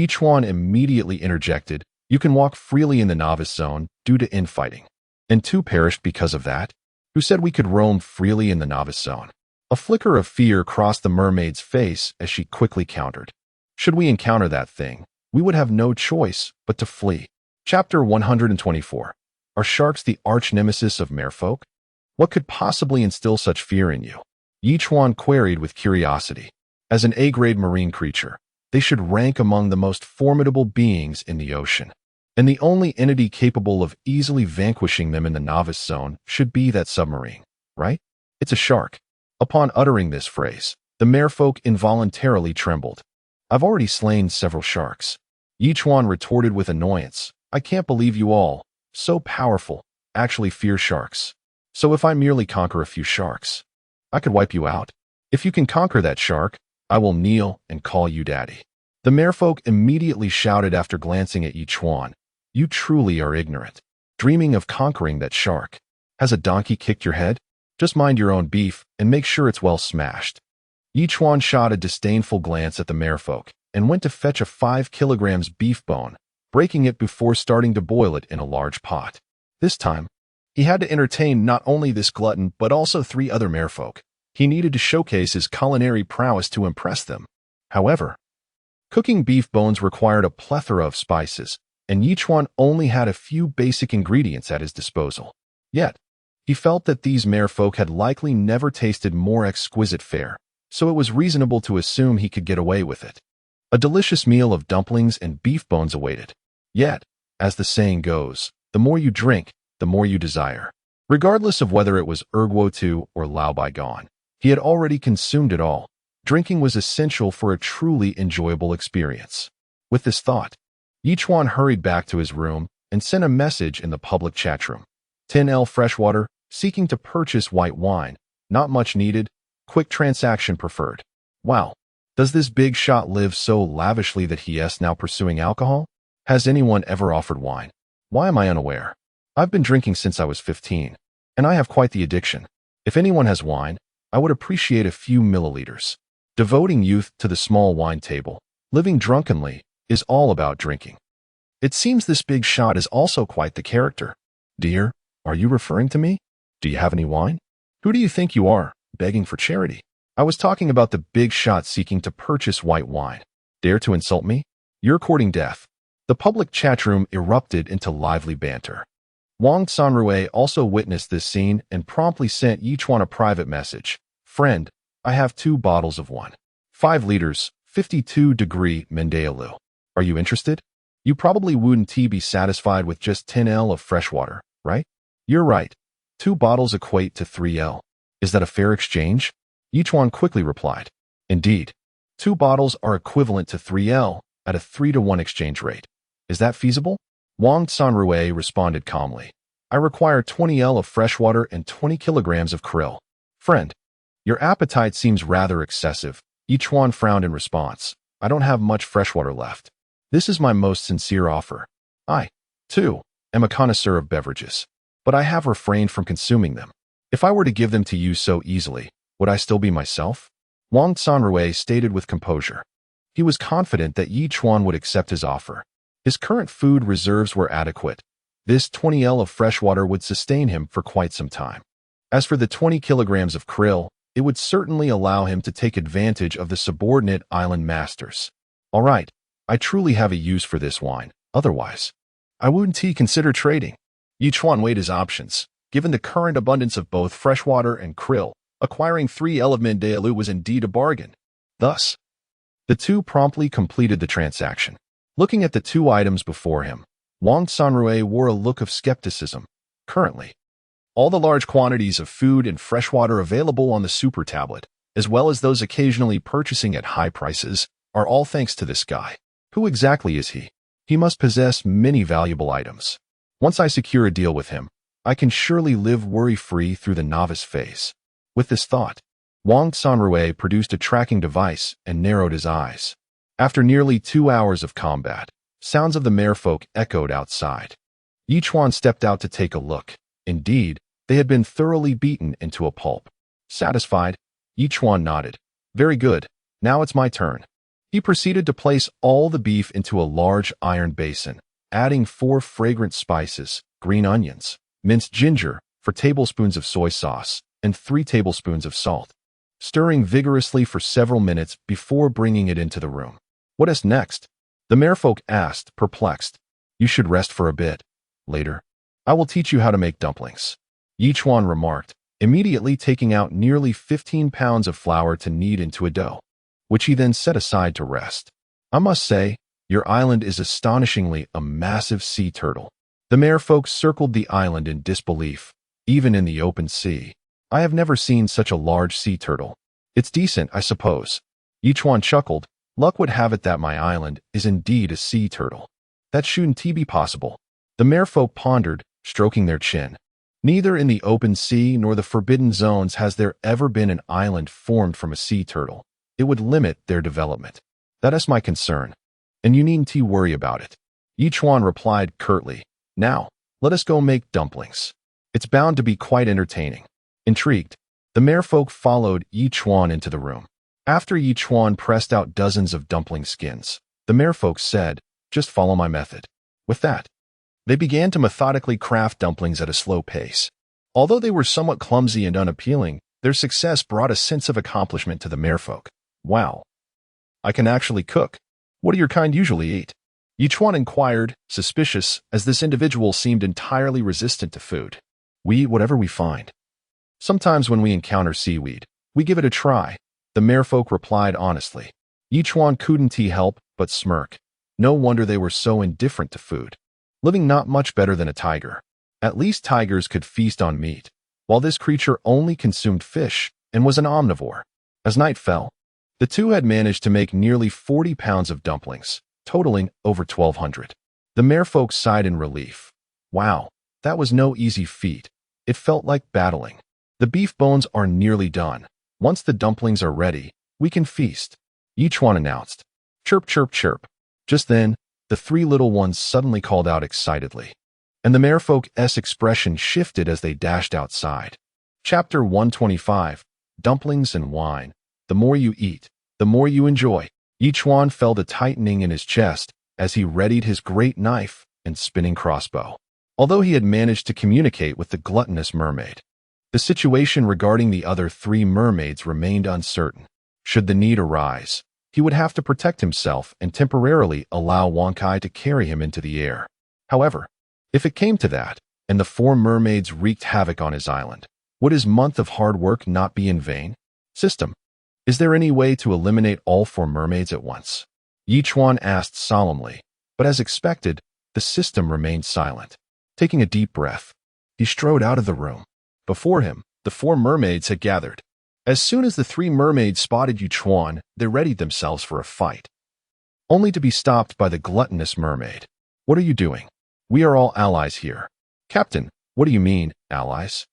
Speaker 1: Chuan immediately interjected, "You can walk freely in the novice zone due to infighting. And 2 perished because of that? Who said we could roam freely in the novice zone?" A flicker of fear crossed the mermaid's face as she quickly countered, "Should we encounter that thing, we would have no choice but to flee." Chapter 124. Are sharks the arch-nemesis of merfolk? What could possibly instill such fear in you? Chuan queried with curiosity. As an A-grade marine creature, they should rank among the most formidable beings in the ocean, and the only entity capable of easily vanquishing them in the novice zone should be that submarine, right? It's a shark. Upon uttering this phrase, the merfolk involuntarily trembled. "I've already slain several sharks." Chuan retorted with annoyance. "I can't believe you all, so powerful, actually fear sharks. So if I merely conquer a few sharks, I could wipe you out. If you can conquer that shark, I will kneel and call you daddy." The merfolk immediately shouted after glancing at Chuan, "You truly are ignorant. Dreaming of conquering that shark. Has a donkey kicked your head? Just mind your own beef and make sure it's well smashed." Chuan shot a disdainful glance at the merfolk and went to fetch a 5 kilograms beef bone, breaking it before starting to boil it in a large pot. This time, he had to entertain not only this glutton but also 3 other merfolk. He needed to showcase his culinary prowess to impress them. However, cooking beef bones required a plethora of spices, and Chuan only had a few basic ingredients at his disposal. Yet, he felt that these merfolk had likely never tasted more exquisite fare, so it was reasonable to assume he could get away with it. A delicious meal of dumplings and beef bones awaited. Yet, as the saying goes, the more you drink, the more you desire. Regardless of whether it was Erguo Tu or Lao Bygone, he had already consumed it all. Drinking was essential for a truly enjoyable experience. With this thought, Chuan hurried back to his room and sent a message in the public chat room. 10L freshwater, seeking to purchase white wine, not much needed, quick transaction preferred. Wow, does this big shot live so lavishly that he is now pursuing alcohol? Has anyone ever offered wine? Why am I unaware? I've been drinking since I was 15, and I have quite the addiction. If anyone has wine, I would appreciate a few milliliters. Devoting youth to the small wine table, living drunkenly, is all about drinking. It seems this big shot is also quite the character. Dear, Are you referring to me? Do you have any wine? Who do you think you are, begging for charity? I was talking about the big shot seeking to purchase white wine. Dare to insult me? You're courting death. The public chat room erupted into lively banter. Wang Sanrui also witnessed this scene and promptly sent Yichuan a private message. Friend, I have 2 bottles of wine. 5 liters, 52-degree Mendealu. Are you interested? You probably wouldn't be satisfied with just 10 L of fresh water, right? You're right. 2 bottles equate to 3 L. Is that a fair exchange? Yichuan quickly replied. Indeed. 2 bottles are equivalent to 3 L at a 3-to-1 exchange rate. Is that feasible? Wang Sanrui responded calmly. I require 20 L of fresh water and 20 kilograms of krill. Friend, your appetite seems rather excessive. Yichuan frowned in response. I don't have much freshwater left. This is my most sincere offer. I, too, am a connoisseur of beverages, but I have refrained from consuming them. If I were to give them to you so easily, would I still be myself? Wang Sanrui stated with composure. He was confident that Yichuan would accept his offer. His current food reserves were adequate. This 20 L of fresh water would sustain him for quite some time. As for the 20 kilograms of krill, it would certainly allow him to take advantage of the Subordinate Island masters. All right, I truly have a use for this wine. Otherwise, I wouldn't consider trading. Yichuan weighed his options. Given the current abundance of both freshwater and krill, acquiring 3 L of Mendealu was indeed a bargain. Thus, the two promptly completed the transaction. Looking at the 2 items before him, Wang Sanrui wore a look of skepticism. Currently, all the large quantities of food and freshwater available on the super tablet, as well as those occasionally purchasing at high prices, are all thanks to this guy. Who exactly is he? He must possess many valuable items. Once I secure a deal with him, I can surely live worry-free through the novice phase. With this thought, Wang Sanrui produced a tracking device and narrowed his eyes. After nearly 2 hours of combat, sounds of the merfolk echoed outside. Yichuan stepped out to take a look. Indeed, they had been thoroughly beaten into a pulp. Satisfied, Yichuan nodded. Very good, now it's my turn. He proceeded to place all the beef into a large iron basin, adding 4 fragrant spices, green onions, minced ginger, 4 tablespoons of soy sauce, and 3 tablespoons of salt, stirring vigorously for several minutes before bringing it into the room. What is next? The merfolk asked, perplexed. You should rest for a bit. Later, I will teach you how to make dumplings. Yichuan remarked, immediately taking out nearly 15 pounds of flour to knead into a dough, which he then set aside to rest. I must say, your island is astonishingly a massive sea turtle. The merfolk circled the island in disbelief, even in the open sea. I have never seen such a large sea turtle. It's decent, I suppose. Yichuan chuckled. Luck would have it that my island is indeed a sea turtle. That shouldn't be possible. The merfolk pondered, stroking their chin. Neither in the open sea nor the forbidden zones has there ever been an island formed from a sea turtle. It would limit their development. That is my concern, and you needn't worry about it. Yichuan replied curtly. Now, let us go make dumplings. It's bound to be quite entertaining. Intrigued, the merfolk followed Yichuan into the room. After Yichuan pressed out dozens of dumpling skins, the merfolk said, just follow my method. With that, they began to methodically craft dumplings at a slow pace. Although they were somewhat clumsy and unappealing, their success brought a sense of accomplishment to the merfolk. Wow, I can actually cook. What do your kind usually eat? Yichuan inquired, suspicious, as this individual seemed entirely resistant to food. We eat whatever we find. Sometimes when we encounter seaweed, we give it a try, the merfolk replied honestly. Yichuan couldn't help but smirk. No wonder they were so indifferent to food. Living not much better than a tiger. At least tigers could feast on meat, while this creature only consumed fish and was an omnivore. As night fell, the two had managed to make nearly 40 pounds of dumplings, totaling over 1,200. The merfolk sighed in relief. Wow, that was no easy feat. It felt like battling. The beef bones are nearly done. Once the dumplings are ready, we can feast, Yichuan announced. Chirp, chirp, chirp. Just then, the 3 little ones suddenly called out excitedly, and the merfolk's expression shifted as they dashed outside. Chapter 125, Dumplings and Wine. The more you eat, the more you enjoy. Yichuan felt a tightening in his chest as he readied his great knife and spinning crossbow. although he had managed to communicate with the gluttonous mermaid. The situation regarding the other 3 mermaids remained uncertain. Should the need arise, he would have to protect himself and temporarily allow Wankai to carry him into the air. However, if it came to that, and the 4 mermaids wreaked havoc on his island, would his month of hard work not be in vain? System. Is there any way to eliminate all 4 mermaids at once? Chuan asked solemnly, but as expected, the system remained silent. Taking a deep breath, he strode out of the room. Before him, the 4 mermaids had gathered. As soon as the 3 mermaids spotted Chuan, they readied themselves for a fight, only to be stopped by the gluttonous mermaid. What are you doing? We are all allies here. Captain, what do you mean, allies?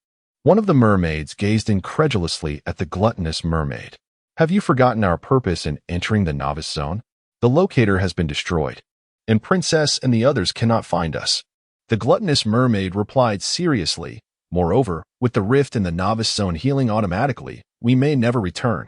Speaker 1: One of the mermaids gazed incredulously at the gluttonous mermaid. Have you forgotten our purpose in entering the novice zone? The locator has been destroyed, and Princess and the others cannot find us. The gluttonous mermaid replied seriously. Moreover, with the rift in the novice zone healing automatically, we may never return.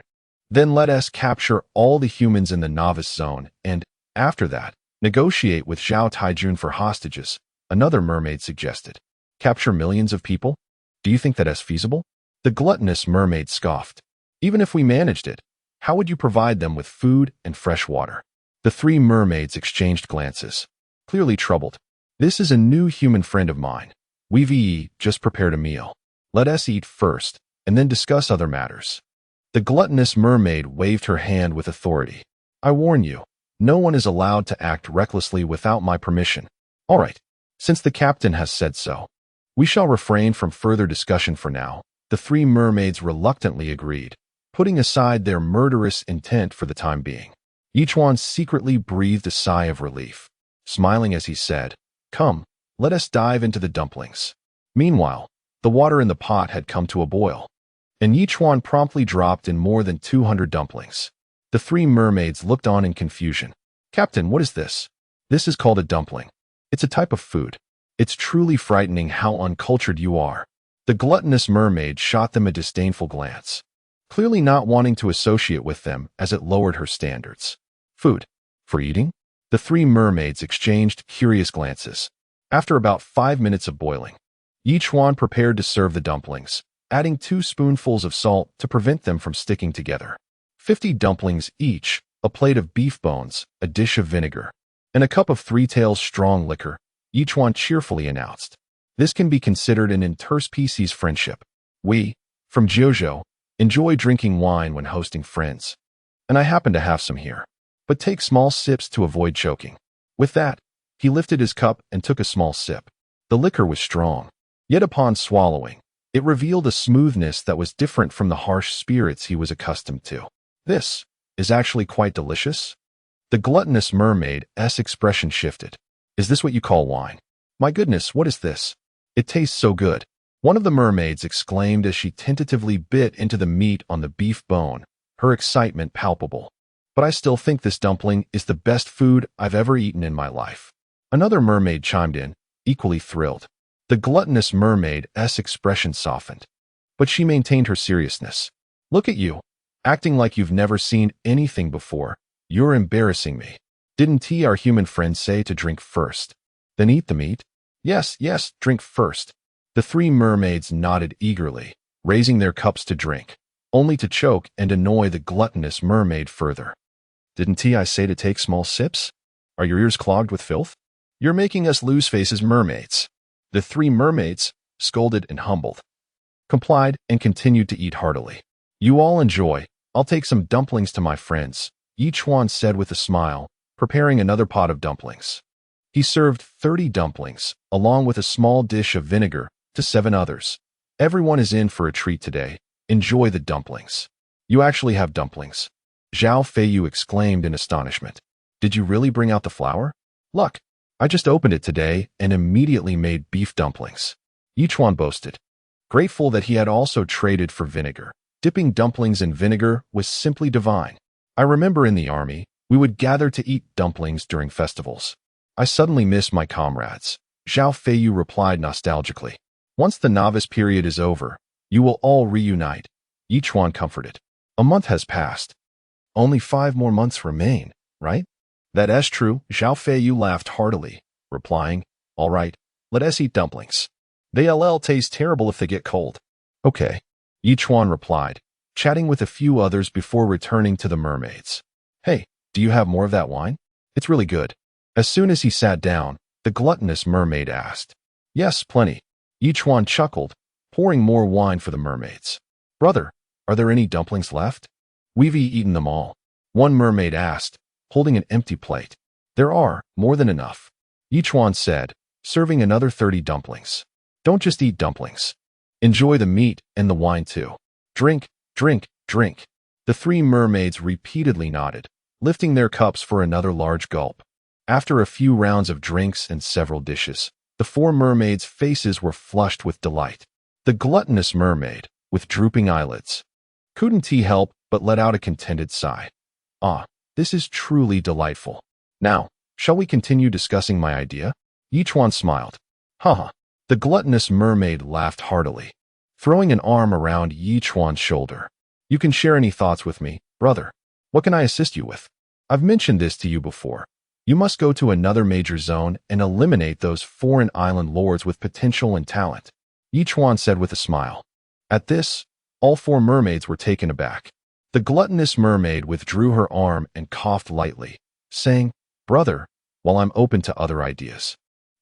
Speaker 1: Then let us capture all the humans in the novice zone and, after that, negotiate with Zhao Taijun for hostages, another mermaid suggested. Capture millions of people? Do you think that is feasible? The gluttonous mermaid scoffed. Even if we managed it, how would you provide them with food and fresh water? The 3 mermaids exchanged glances, clearly troubled. This is a new human friend of mine. We've just prepared a meal. Let us eat first, and then discuss other matters. The gluttonous mermaid waved her hand with authority. I warn you, no one is allowed to act recklessly without my permission. All right, since the captain has said so, we shall refrain from further discussion for now. The 3 mermaids reluctantly agreed, putting aside their murderous intent for the time being. Chuan secretly breathed a sigh of relief, smiling as he said, Come, let us dive into the dumplings. Meanwhile, the water in the pot had come to a boil, and Chuan promptly dropped in more than 200 dumplings. The 3 mermaids looked on in confusion. Captain, what is this? This is called a dumpling. It's a type of food. It's truly frightening how uncultured you are. The gluttonous mermaid shot them a disdainful glance, clearly not wanting to associate with them as it lowered her standards. Food. For eating? The 3 mermaids exchanged curious glances. After about 5 minutes of boiling, Chuan prepared to serve the dumplings, adding 2 spoonfuls of salt to prevent them from sticking together. 50 dumplings each, a plate of beef bones, a dish of vinegar, and a cup of 3 Tails strong liquor, Chuan cheerfully announced. This can be considered an interspecies friendship. We, from Jiuzhou, enjoy drinking wine when hosting friends, and I happen to have some here. But take small sips to avoid choking. With that, he lifted his cup and took a small sip. The liquor was strong, yet upon swallowing, it revealed a smoothness that was different from the harsh spirits he was accustomed to. This is actually quite delicious. The gluttonous mermaid's expression shifted. Is this what you call wine? My goodness, what is this? It tastes so good. One of the mermaids exclaimed as she tentatively bit into the meat on the beef bone, her excitement palpable. But I still think this dumpling is the best food I've ever eaten in my life. Another mermaid chimed in, equally thrilled. The gluttonous mermaid's expression softened, but she maintained her seriousness. Look at you, acting like you've never seen anything before. You're embarrassing me. Didn't our human friend say to drink first, then eat the meat? Yes, drink first. The 3 mermaids nodded eagerly, raising their cups to drink, only to choke and annoy the gluttonous mermaid further. Didn't I say to take small sips? Are your ears clogged with filth? You're making us lose faces, mermaids. The 3 mermaids, scolded and humbled, complied and continued to eat heartily. You all enjoy. I'll take some dumplings to my friends, Chuan said with a smile, preparing another pot of dumplings. He served 30 dumplings, along with a small dish of vinegar, to 7 others. Everyone is in for a treat today. Enjoy the dumplings. You actually have dumplings. Zhao Feiyu exclaimed in astonishment. Did you really bring out the flour? Look, I just opened it today and immediately made beef dumplings. Chuan boasted, grateful that he had also traded for vinegar. Dipping dumplings in vinegar was simply divine. I remember in the army, we would gather to eat dumplings during festivals. I suddenly miss my comrades. Zhao Feiyu replied nostalgically. Once the novice period is over, you will all reunite. Chuan comforted. A month has passed. Only 5 more months remain, right? That is true. Zhao Feiyu laughed heartily, replying, all right, Let us eat dumplings. They'll taste terrible if they get cold. Okay, Chuan replied, chatting with a few others before returning to the mermaids. Hey, do you have more of that wine? It's really good. As soon as he sat down, the gluttonous mermaid asked. Yes, plenty. Chuan chuckled, pouring more wine for the mermaids. Brother, are there any dumplings left? We've eaten them all. One mermaid asked, holding an empty plate. There are, more than enough. Chuan said, serving another 30 dumplings. Don't just eat dumplings. Enjoy the meat and the wine too. Drink, drink, drink. The three mermaids repeatedly nodded, lifting their cups for another large gulp. After a few rounds of drinks and several dishes, the four mermaids' faces were flushed with delight. The gluttonous mermaid, with drooping eyelids, couldn't he help but let out a contented sigh. Ah, this is truly delightful. Now, shall we continue discussing my idea? Chuan smiled. Haha. The gluttonous mermaid laughed heartily, throwing an arm around Chuan's shoulder. You can share any thoughts with me, brother. What can I assist you with? I've mentioned this to you before. You must go to another major zone and eliminate those foreign island lords with potential and talent, Chuan said with a smile. At this, all four mermaids were taken aback. The gluttonous mermaid withdrew her arm and coughed lightly, saying, Brother, while I'm open to other ideas,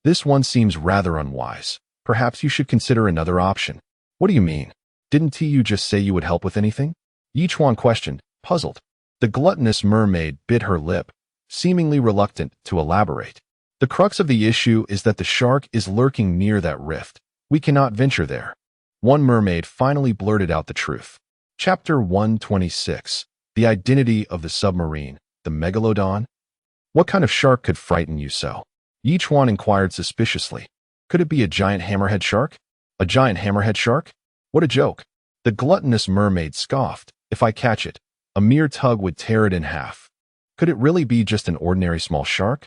Speaker 1: this one seems rather unwise. Perhaps you should consider another option. What do you mean? Didn't you just say you would help with anything? Chuan questioned, puzzled. The gluttonous mermaid bit her lip, seemingly reluctant to elaborate. The crux of the issue is that the shark is lurking near that rift. We cannot venture there. One mermaid finally blurted out the truth. Chapter 126. The Identity of the Submarine, the Megalodon. What kind of shark could frighten you so? Chuan inquired suspiciously. Could it be a giant hammerhead shark? A giant hammerhead shark? What a joke. The gluttonous mermaid scoffed. If I catch it, a mere tug would tear it in half. Could it really be just an ordinary small shark?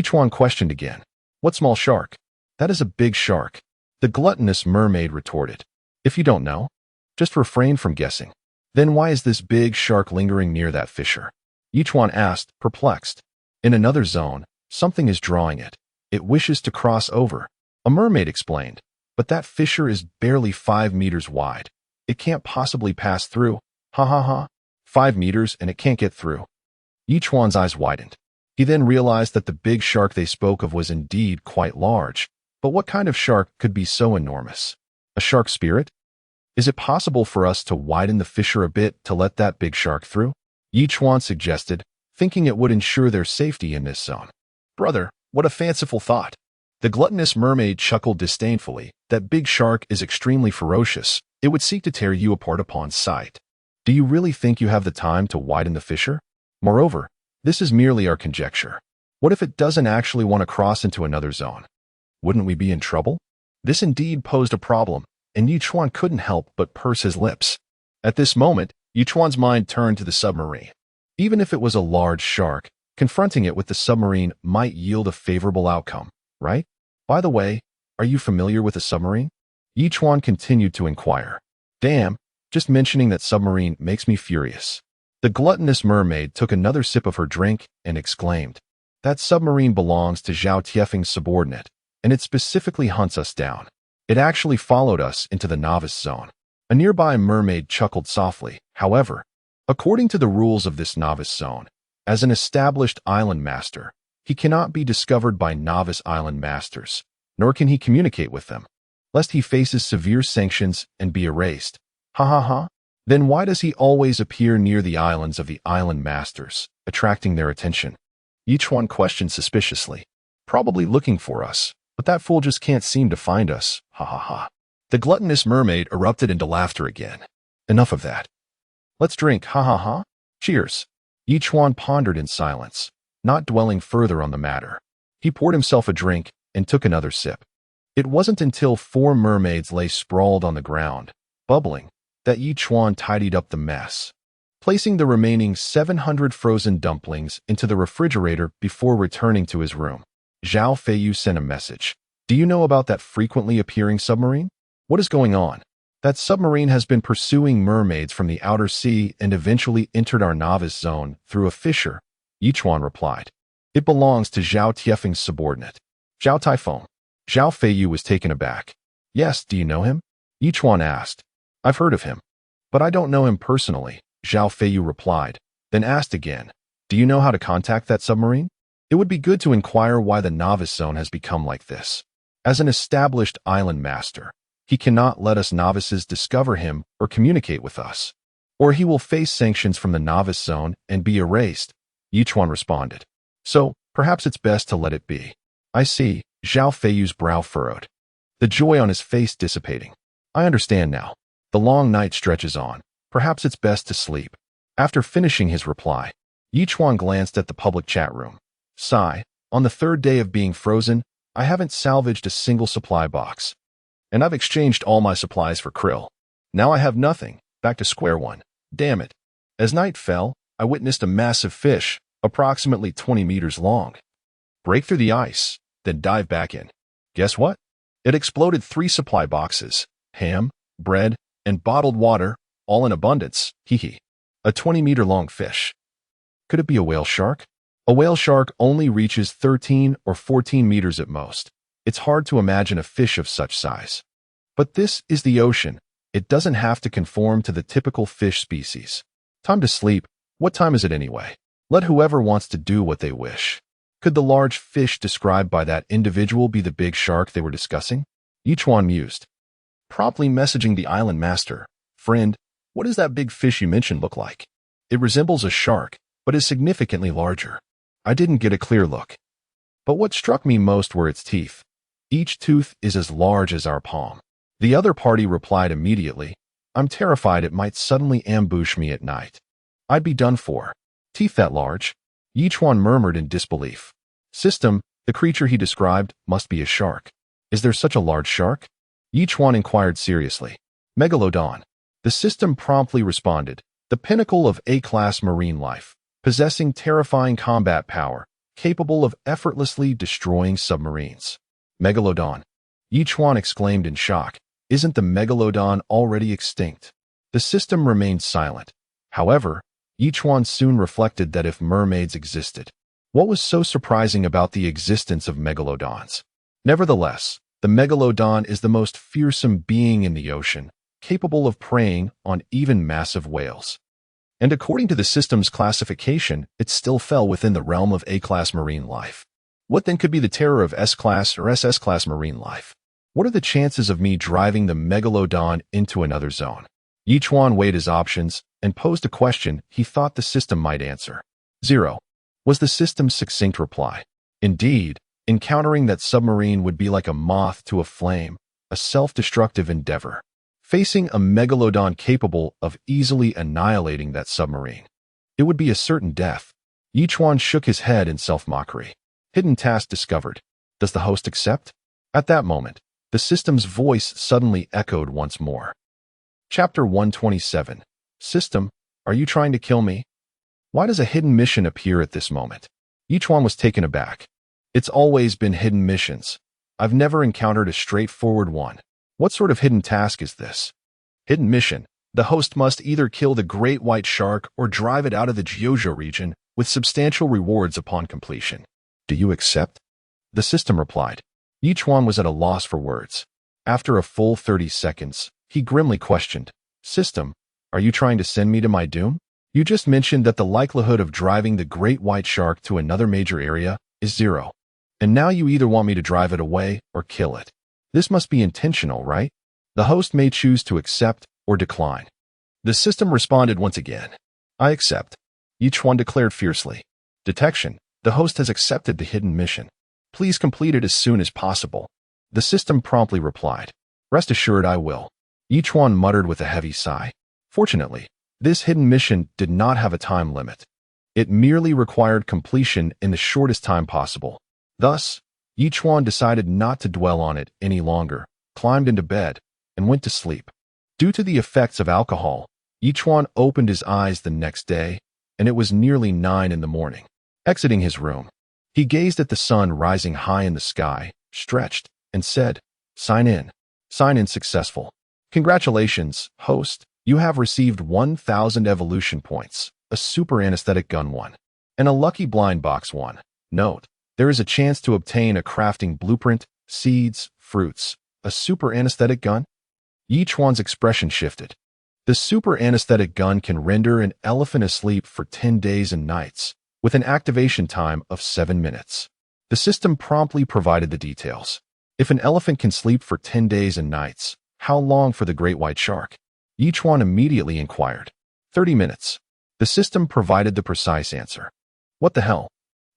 Speaker 1: Chuan questioned again. What small shark? That is a big shark. The gluttonous mermaid retorted. If you don't know, just refrain from guessing. Then why is this big shark lingering near that fissure? Chuan asked, perplexed. In another zone, something is drawing it. It wishes to cross over. A mermaid explained. But that fissure is barely 5 meters wide. It can't possibly pass through. Ha ha ha. 5 meters and it can't get through. Chuan's eyes widened. He then realized that the big shark they spoke of was indeed quite large. But what kind of shark could be so enormous? A shark spirit? Is it possible for us to widen the fissure a bit to let that big shark through? Chuan suggested, thinking it would ensure their safety in this zone. Brother, what a fanciful thought. The gluttonous mermaid chuckled disdainfully. That big shark is extremely ferocious. It would seek to tear you apart upon sight. Do you really think you have the time to widen the fissure? Moreover, this is merely our conjecture. What if it doesn't actually want to cross into another zone? Wouldn't we be in trouble? This indeed posed a problem, and Chuan couldn't help but purse his lips. At this moment, Chuan's mind turned to the submarine. Even if it was a large shark, confronting it with the submarine might yield a favorable outcome, right? By the way, are you familiar with a submarine? Chuan continued to inquire. Damn, just mentioning that submarine makes me furious. The gluttonous mermaid took another sip of her drink and exclaimed, that submarine belongs to Zhao Tiefeng's subordinate, and it specifically hunts us down. It actually followed us into the novice zone. A nearby mermaid chuckled softly. However, according to the rules of this novice zone, as an established island master, he cannot be discovered by novice island masters, nor can he communicate with them, lest he faces severe sanctions and be erased. Ha ha ha. Then why does he always appear near the islands of the island masters, attracting their attention? Chuan questioned suspiciously. Probably looking for us, but that fool just can't seem to find us. Ha ha ha. The gluttonous mermaid erupted into laughter again. Enough of that. Let's drink, ha ha ha. Cheers. Chuan pondered in silence, not dwelling further on the matter. He poured himself a drink and took another sip. It wasn't until 4 mermaids lay sprawled on the ground, bubbling, that Chuan tidied up the mess, placing the remaining 700 frozen dumplings into the refrigerator before returning to his room. Zhao Feiyu sent a message. Do you know about that frequently appearing submarine? What is going on? That submarine has been pursuing mermaids from the outer sea and eventually entered our novice zone through a fissure, Chuan replied. It belongs to Zhao Tiefeng's subordinate, Zhao Taifeng. Zhao Feiyu was taken aback. Yes, do you know him? Chuan asked. I've heard of him, but I don't know him personally, Zhao Feiyu replied, then asked again, do you know how to contact that submarine? It would be good to inquire why the novice zone has become like this. As an established island master, he cannot let us novices discover him or communicate with us, or he will face sanctions from the novice zone and be erased, Chuan responded. So, perhaps it's best to let it be. I see, Zhao Feiyu's brow furrowed, the joy on his face dissipating. I understand now. The long night stretches on. Perhaps it's best to sleep. After finishing his reply, Chuan glanced at the public chat room. Sigh, on the third day of being frozen, I haven't salvaged a single supply box. And I've exchanged all my supplies for krill. Now I have nothing, back to square one. Damn it. As night fell, I witnessed a massive fish, approximately 20 meters long, break through the ice, then dive back in. Guess what? It exploded 3 supply boxes, ham, bread, and bottled water, all in abundance, hee. A 20-meter-long fish. Could it be a whale shark? A whale shark only reaches 13 or 14 meters at most. It's hard to imagine a fish of such size. But this is the ocean. It doesn't have to conform to the typical fish species. Time to sleep. What time is it anyway? Let whoever wants to do what they wish. Could the large fish described by that individual be the big shark they were discussing? Chuan mused, promptly messaging the island master. Friend, what does that big fish you mentioned look like? It resembles a shark, but is significantly larger. I didn't get a clear look. But what struck me most were its teeth. Each tooth is as large as our palm. The other party replied immediately, I'm terrified it might suddenly ambush me at night. I'd be done for. Teeth that large? Chuan murmured in disbelief. System, the creature he described, must be a shark. Is there such a large shark? Chuan inquired seriously. Megalodon. The system promptly responded, the pinnacle of A-class marine life, possessing terrifying combat power, capable of effortlessly destroying submarines. Megalodon. Chuan exclaimed in shock. Isn't the megalodon already extinct? The system remained silent. However, Chuan soon reflected that if mermaids existed, what was so surprising about the existence of megalodons? Nevertheless, the megalodon is the most fearsome being in the ocean, capable of preying on even massive whales. And according to the system's classification, it still fell within the realm of A-class marine life. What then could be the terror of S-class or SS-class marine life? What are the chances of me driving the megalodon into another zone? Chuan weighed his options and posed a question he thought the system might answer. 0. Was the system's succinct reply. Indeed, encountering that submarine would be like a moth to a flame, a self-destructive endeavor. Facing a megalodon capable of easily annihilating that submarine, it would be a certain death. Chuan shook his head in self-mockery. Hidden task discovered. Does the host accept? At that moment, the system's voice suddenly echoed once more. Chapter 127. System, are you trying to kill me? Why does a hidden mission appear at this moment? Chuan was taken aback. It's always been hidden missions. I've never encountered a straightforward one. What sort of hidden task is this? Hidden mission. The host must either kill the great white shark or drive it out of the Jiuzhou region with substantial rewards upon completion. Do you accept? The system replied. Chuan was at a loss for words. After a full 30 seconds, he grimly questioned, System, are you trying to send me to my doom? You just mentioned that the likelihood of driving the great white shark to another major area is 0. And now you either want me to drive it away or kill it. This must be intentional, right? The host may choose to accept or decline. The system responded once again. I accept. Chuan declared fiercely. Detection. The host has accepted the hidden mission. Please complete it as soon as possible. The system promptly replied. Rest assured I will. Chuan muttered with a heavy sigh. Fortunately, this hidden mission did not have a time limit. It merely required completion in the shortest time possible. Thus, Chuan decided not to dwell on it any longer, climbed into bed, and went to sleep. Due to the effects of alcohol, Chuan opened his eyes the next day, and it was nearly 9 in the morning. Exiting his room, he gazed at the sun rising high in the sky, stretched, and said, Sign in. Sign in successful. Congratulations, host. You have received 1,000 evolution points, a super anesthetic gun 1, and a lucky blind box 1. Note, there is a chance to obtain a crafting blueprint seeds, fruits, a super anesthetic gun? Yi Chuan's expression shifted. The super anesthetic gun can render an elephant asleep for 10 days and nights, with an activation time of 7 minutes. The system promptly provided the details. If an elephant can sleep for 10 days and nights, how long for the great white shark? Yi Chuan immediately inquired. 30 minutes. The system provided the precise answer. What the hell?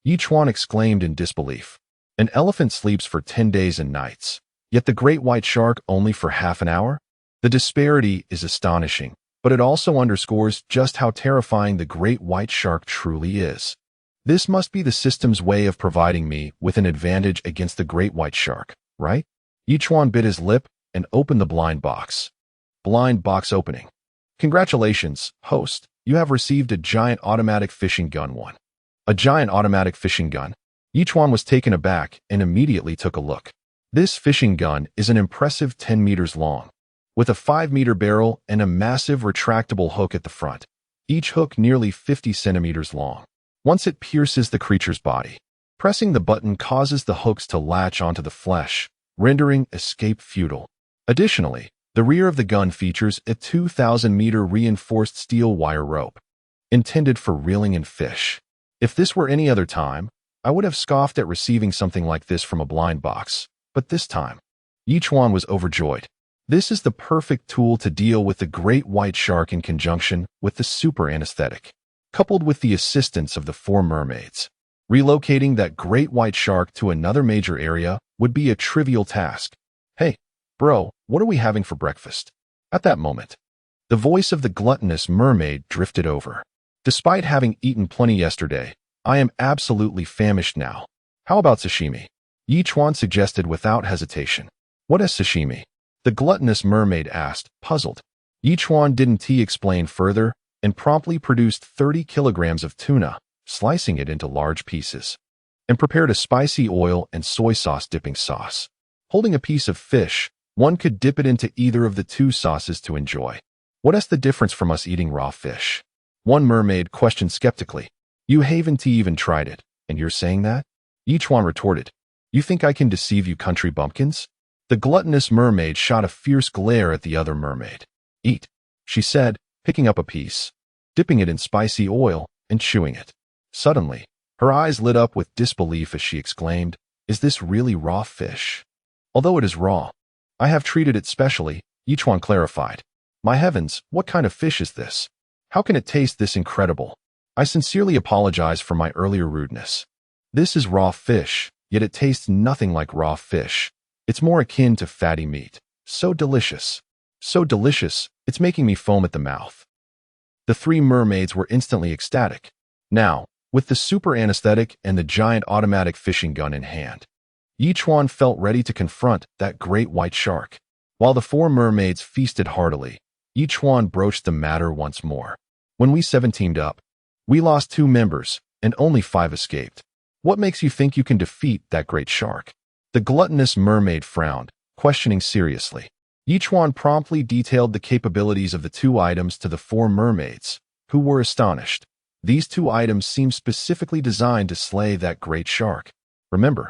Speaker 1: Yi Chuan exclaimed in disbelief. An elephant sleeps for 10 days and nights, yet the great white shark only for half an hour? The disparity is astonishing, but it also underscores just how terrifying the great white shark truly is. This must be the system's way of providing me with an advantage against the great white shark, right? Yi Chuan bit his lip and opened the blind box. Blind box opening. Congratulations, host. You have received a giant automatic fishing gun 1. A giant automatic fishing gun? Yi Chuan was taken aback and immediately took a look. This fishing gun is an impressive 10 meters long, with a 5-meter barrel and a massive retractable hook at the front, each hook nearly 50 centimeters long. Once it pierces the creature's body, pressing the button causes the hooks to latch onto the flesh, rendering escape futile. Additionally, the rear of the gun features a 2,000-meter reinforced steel wire rope, intended for reeling in fish. If this were any other time, I would have scoffed at receiving something like this from a blind box, but this time, Yi Chuan was overjoyed. This is the perfect tool to deal with the great white shark in conjunction with the super anesthetic, coupled with the assistance of the 4 mermaids. Relocating that great white shark to another major area would be a trivial task. Hey, bro, what are we having for breakfast? At that moment, the voice of the gluttonous mermaid drifted over. Despite having eaten plenty yesterday, I am absolutely famished now. How about sashimi? Yi Chuan suggested without hesitation. What is sashimi? The gluttonous mermaid asked, puzzled. Yi Chuan didn't explain further and promptly produced 30 kilograms of tuna, slicing it into large pieces, and prepared a spicy oil and soy sauce dipping sauce. Holding a piece of fish, one could dip it into either of the 2 sauces to enjoy. What is the difference from us eating raw fish? One mermaid questioned skeptically. You haven't even tried it, and you're saying that? Yi Chuan retorted. You think I can deceive you country bumpkins? The gluttonous mermaid shot a fierce glare at the other mermaid. Eat, she said, picking up a piece, dipping it in spicy oil, and chewing it. Suddenly, her eyes lit up with disbelief as she exclaimed, Is this really raw fish? Although it is raw, I have treated it specially, Yi Chuan clarified. My heavens, what kind of fish is this? How can it taste this incredible? I sincerely apologize for my earlier rudeness. This is raw fish, yet it tastes nothing like raw fish. It's more akin to fatty meat. So delicious. So delicious, it's making me foam at the mouth. The 3 mermaids were instantly ecstatic. Now, with the super anesthetic and the giant automatic fishing gun in hand, Yi Chuan felt ready to confront that great white shark. While the 4 mermaids feasted heartily, Yi Chuan broached the matter once more. When we 7 teamed up, we lost 2 members, and only 5 escaped. What makes you think you can defeat that great shark? The gluttonous mermaid frowned, questioning seriously. Yi Chuan promptly detailed the capabilities of the 2 items to the 4 mermaids, who were astonished. These 2 items seemed specifically designed to slay that great shark. Remember,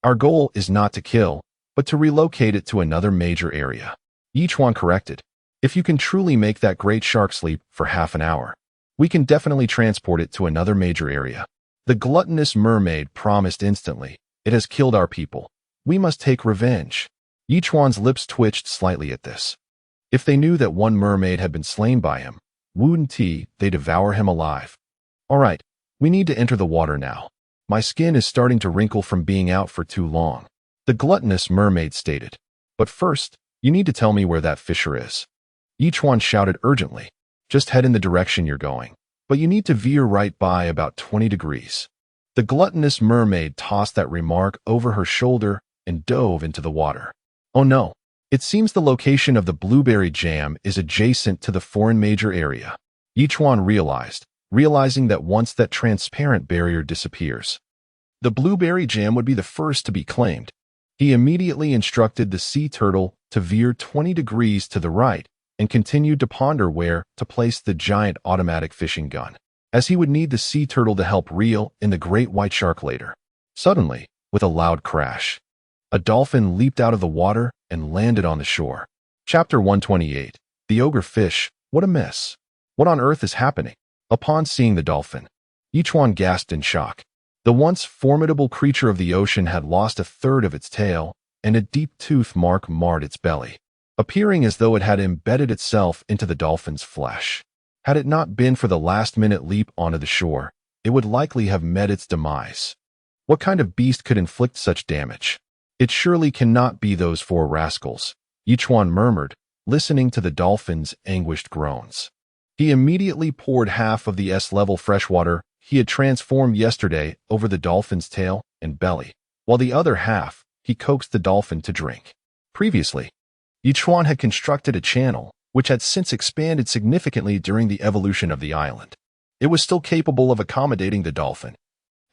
Speaker 1: our goal is not to kill, but to relocate it to another major area. Yi Chuan corrected. If you can truly make that great shark sleep for half an hour, we can definitely transport it to another major area. The gluttonous mermaid promised instantly. It has killed our people. We must take revenge. Yi Chuan's lips twitched slightly at this. If they knew that 1 mermaid had been slain by him, wouldn't they devour him alive? All right, we need to enter the water now. My skin is starting to wrinkle from being out for too long, the gluttonous mermaid stated. But first, you need to tell me where that fisher is. Yi Chuan shouted urgently. Just head in the direction you're going, but you need to veer right by about 20 degrees. The gluttonous mermaid tossed that remark over her shoulder and dove into the water. Oh no, it seems the location of the blueberry jam is adjacent to the foreign major area. Yi Chuan realizing that once that transparent barrier disappears, the blueberry jam would be the first to be claimed. He immediately instructed the sea turtle to veer 20 degrees to the right and continued to ponder where to place the giant automatic fishing gun, as he would need the sea turtle to help reel in the great white shark later. Suddenly, with a loud crash, A dolphin leaped out of the water and landed on the shore. Chapter 128. The Ogre Fish. What a mess. What on earth is happening? Upon seeing the dolphin, Chuan gasped in shock. The once formidable creature of the ocean had lost a third of its tail, and a deep tooth mark marred its belly, appearing as though it had embedded itself into the dolphin's flesh. Had it not been for the last-minute leap onto the shore, it would likely have met its demise. What kind of beast could inflict such damage? It surely cannot be those four rascals, Chuan murmured, listening to the dolphin's anguished groans. He immediately poured half of the S-level freshwater he had transformed yesterday over the dolphin's tail and belly, while the other half he coaxed the dolphin to drink. Previously, Chuan had constructed a channel which had since expanded significantly during the evolution of the island. It was still capable of accommodating the dolphin,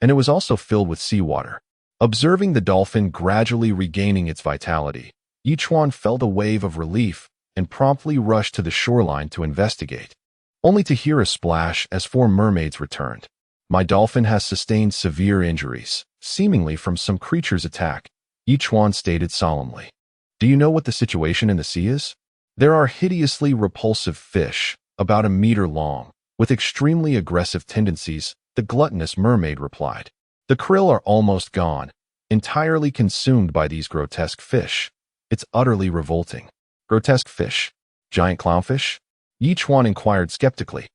Speaker 1: and it was also filled with seawater. Observing the dolphin gradually regaining its vitality, Chuan felt a wave of relief and promptly rushed to the shoreline to investigate, only to hear a splash as four mermaids returned. My dolphin has sustained severe injuries, seemingly from some creature's attack, Chuan stated solemnly. Do you know what the situation in the sea is? There are hideously repulsive fish, about a meter long, with extremely aggressive tendencies, the gluttonous mermaid replied. The krill are almost gone, entirely consumed by these grotesque fish. It's utterly revolting. Grotesque fish? Giant clownfish? Chuan inquired skeptically.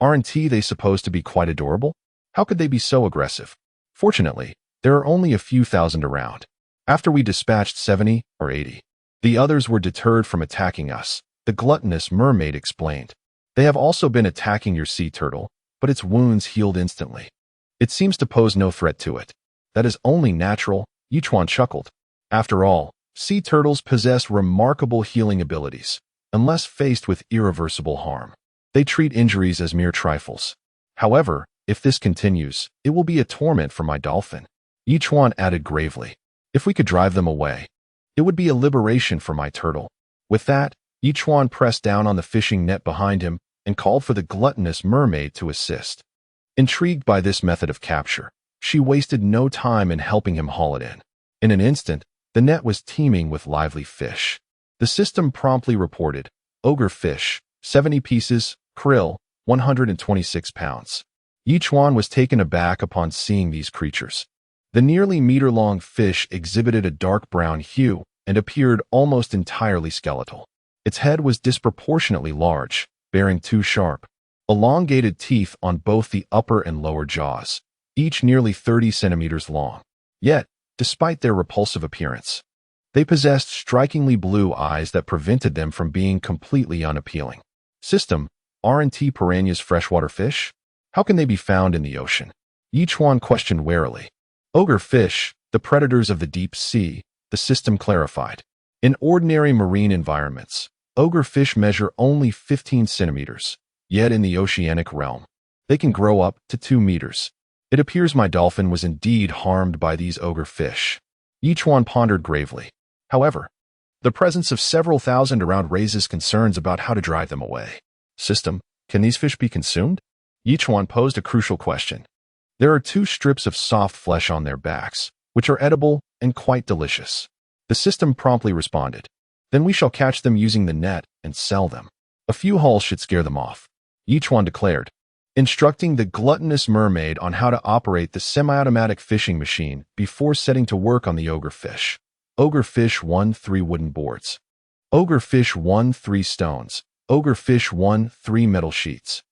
Speaker 1: Aren't they supposed to be quite adorable? How could they be so aggressive? Fortunately, there are only a few thousand around. After we dispatched 70 or 80, the others were deterred from attacking us, the gluttonous mermaid explained. They have also been attacking your sea turtle, but its wounds healed instantly. It seems to pose no threat to it. That is only natural, Chuan chuckled. After all, sea turtles possess remarkable healing abilities, unless faced with irreversible harm. They treat injuries as mere trifles. However, if this continues, it will be a torment for my dolphin. Chuan added gravely. If we could drive them away, it would be a liberation for my turtle. With that, Chuan pressed down on the fishing net behind him and called for the gluttonous mermaid to assist. Intrigued by this method of capture, she wasted no time in helping him haul it in. In an instant, the net was teeming with lively fish. The system promptly reported, ogre fish, 70 pieces, krill, 126 pounds. Chuan was taken aback upon seeing these creatures. The nearly meter-long fish exhibited a dark brown hue and appeared almost entirely skeletal. Its head was disproportionately large, bearing two sharp, elongated teeth on both the upper and lower jaws, each nearly 30 centimeters long. Yet, despite their repulsive appearance, they possessed strikingly blue eyes that prevented them from being completely unappealing. System, aren't piranhas freshwater fish? How can they be found in the ocean? Chuan questioned warily. Ogre fish, the predators of the deep sea, the system clarified. In ordinary marine environments, ogre fish measure only 15 centimeters, yet in the oceanic realm, they can grow up to 2 meters. It appears my dolphin was indeed harmed by these ogre fish. Chuan pondered gravely. However, the presence of several thousand around raises concerns about how to drive them away. System, can these fish be consumed? Chuan posed a crucial question. There are 2 strips of soft flesh on their backs, which are edible and quite delicious. The system promptly responded. Then we shall catch them using the net and sell them. A few hauls should scare them off, Chuan declared, instructing the gluttonous mermaid on how to operate the semi-automatic fishing machine before setting to work on the ogre fish. Ogre fish 1 3 wooden boards. Ogre fish 1 3 stones. Ogre fish 1 3 metal sheets.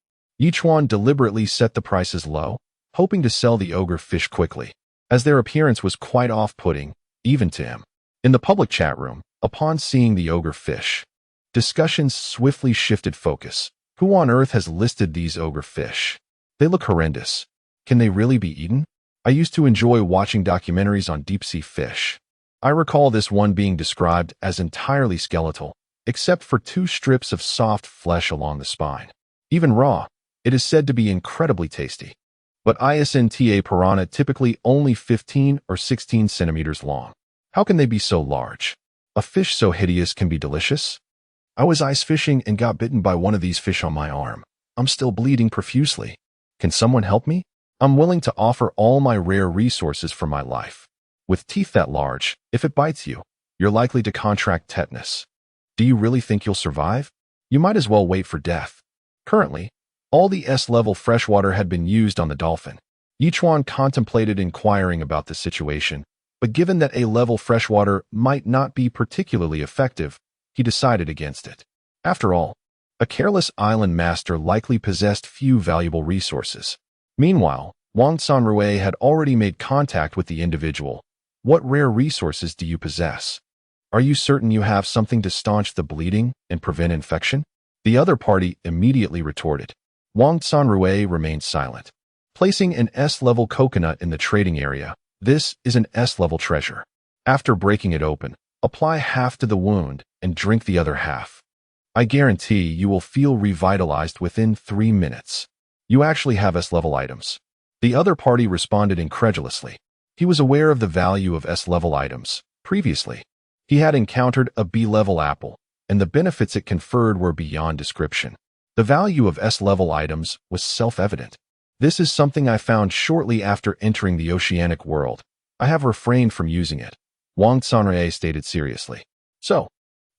Speaker 1: Chuan deliberately set the prices low, hoping to sell the ogre fish quickly, as their appearance was quite off-putting, even to him. In the public chat room, upon seeing the ogre fish, discussions swiftly shifted focus. Who on earth has listed these ogre fish? They look horrendous. Can they really be eaten? I used to enjoy watching documentaries on deep-sea fish. I recall this one being described as entirely skeletal, except for 2 strips of soft flesh along the spine. Even raw, it is said to be incredibly tasty. But isn't piranha typically only 15 or 16 centimeters long? How can they be so large? A fish so hideous can be delicious? I was ice fishing and got bitten by one of these fish on my arm. I'm still bleeding profusely. Can someone help me? I'm willing to offer all my rare resources for my life. With teeth that large, if it bites you, you're likely to contract tetanus. Do you really think you'll survive? You might as well wait for death. Currently, all the S-level freshwater had been used on the dolphin. Chuan contemplated inquiring about the situation, but given that A-level freshwater might not be particularly effective, he decided against it. After all, a careless island master likely possessed few valuable resources. Meanwhile, Wang Sanrui had already made contact with the individual. What rare resources do you possess? Are you certain you have something to staunch the bleeding and prevent infection? The other party immediately retorted. Wang Sanrui remained silent. Placing an S-level coconut in the trading area, this is an S-level treasure. After breaking it open, apply half to the wound and drink the other half. I guarantee you will feel revitalized within 3 minutes. You actually have S-level items. The other party responded incredulously. He was aware of the value of S-level items. Previously, he had encountered a B-level apple, and the benefits it conferred were beyond description. The value of S-level items was self-evident. This is something I found shortly after entering the oceanic world. I have refrained from using it, Wang Sanrui stated seriously. So,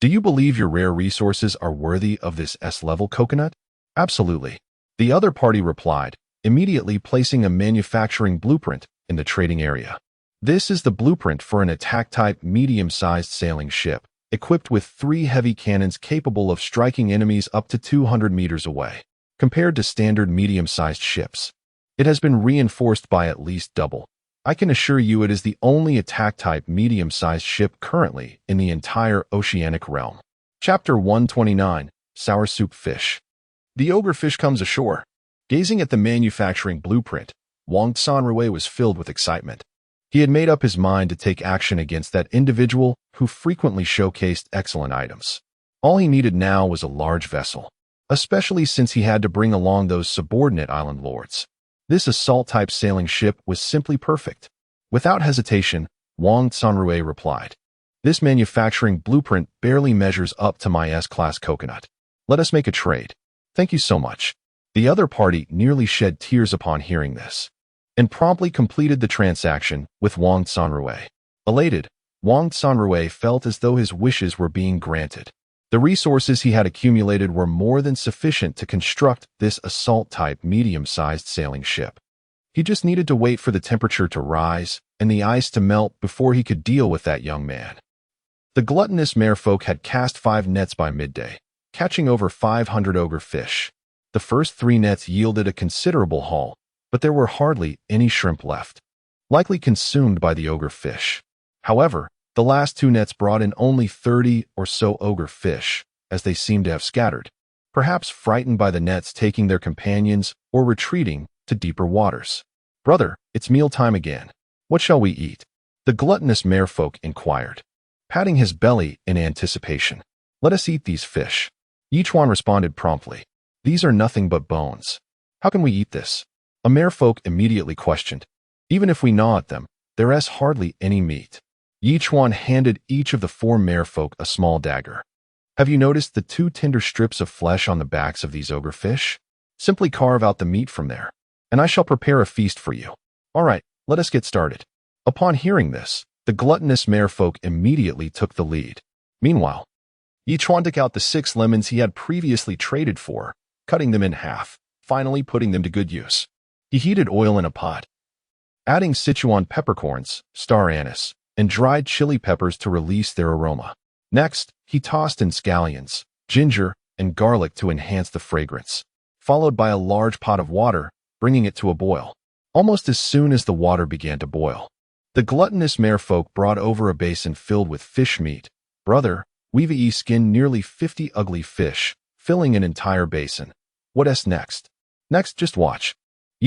Speaker 1: do you believe your rare resources are worthy of this S-level coconut? Absolutely. The other party replied, immediately placing a manufacturing blueprint in the trading area. This is the blueprint for an attack-type medium-sized sailing ship, equipped with 3 heavy cannons capable of striking enemies up to 200 meters away. Compared to standard medium-sized ships, it has been reinforced by at least double. I can assure you it is the only attack-type medium-sized ship currently in the entire oceanic realm. Chapter 129, Sour Soup Fish. The ogre fish comes ashore. Gazing at the manufacturing blueprint, Wang Sanrui was filled with excitement. He had made up his mind to take action against that individual who frequently showcased excellent items. All he needed now was a large vessel, especially since he had to bring along those subordinate island lords. This assault-type sailing ship was simply perfect. Without hesitation, Wang Sanrui replied, "This manufacturing blueprint barely measures up to my S-class coconut. Let us make a trade. Thank you so much." The other party nearly shed tears upon hearing this, and promptly completed the transaction with Wang Sanrui. Elated, Wang Sanrui felt as though his wishes were being granted. The resources he had accumulated were more than sufficient to construct this assault-type medium-sized sailing ship. He just needed to wait for the temperature to rise and the ice to melt before he could deal with that young man. The gluttonous merfolk had cast 5 nets by midday, catching over 500 ogre fish. The first 3 nets yielded a considerable haul, but there were hardly any shrimp left, likely consumed by the ogre fish. However, the last 2 nets brought in only 30 or so ogre fish, as they seemed to have scattered, perhaps frightened by the nets taking their companions or retreating to deeper waters. "Brother, it's mealtime again. What shall we eat?" the gluttonous merfolk inquired, patting his belly in anticipation. "Let us eat these fish." Chuan responded promptly. "These are nothing but bones. How can we eat this?" A merfolk immediately questioned. "Even if we gnaw at them, there is hardly any meat." Chuan handed each of the 4 merfolk a small dagger. "Have you noticed the 2 tender strips of flesh on the backs of these ogre fish? Simply carve out the meat from there, and I shall prepare a feast for you." "All right, let us get started." Upon hearing this, the gluttonous merfolk immediately took the lead. Meanwhile, Chuan took out the 6 lemons he had previously traded for, cutting them in half, finally putting them to good use. He heated oil in a pot, adding Sichuan peppercorns, star anise, and dried chili peppers to release their aroma. Next, he tossed in scallions, ginger, and garlic to enhance the fragrance, followed by a large pot of water, bringing it to a boil. Almost as soon as the water began to boil, the gluttonous merfolk brought over a basin filled with fish meat. "Brother, we've skinned nearly 50 ugly fish, filling an entire basin. What's next?" "Next, just watch,"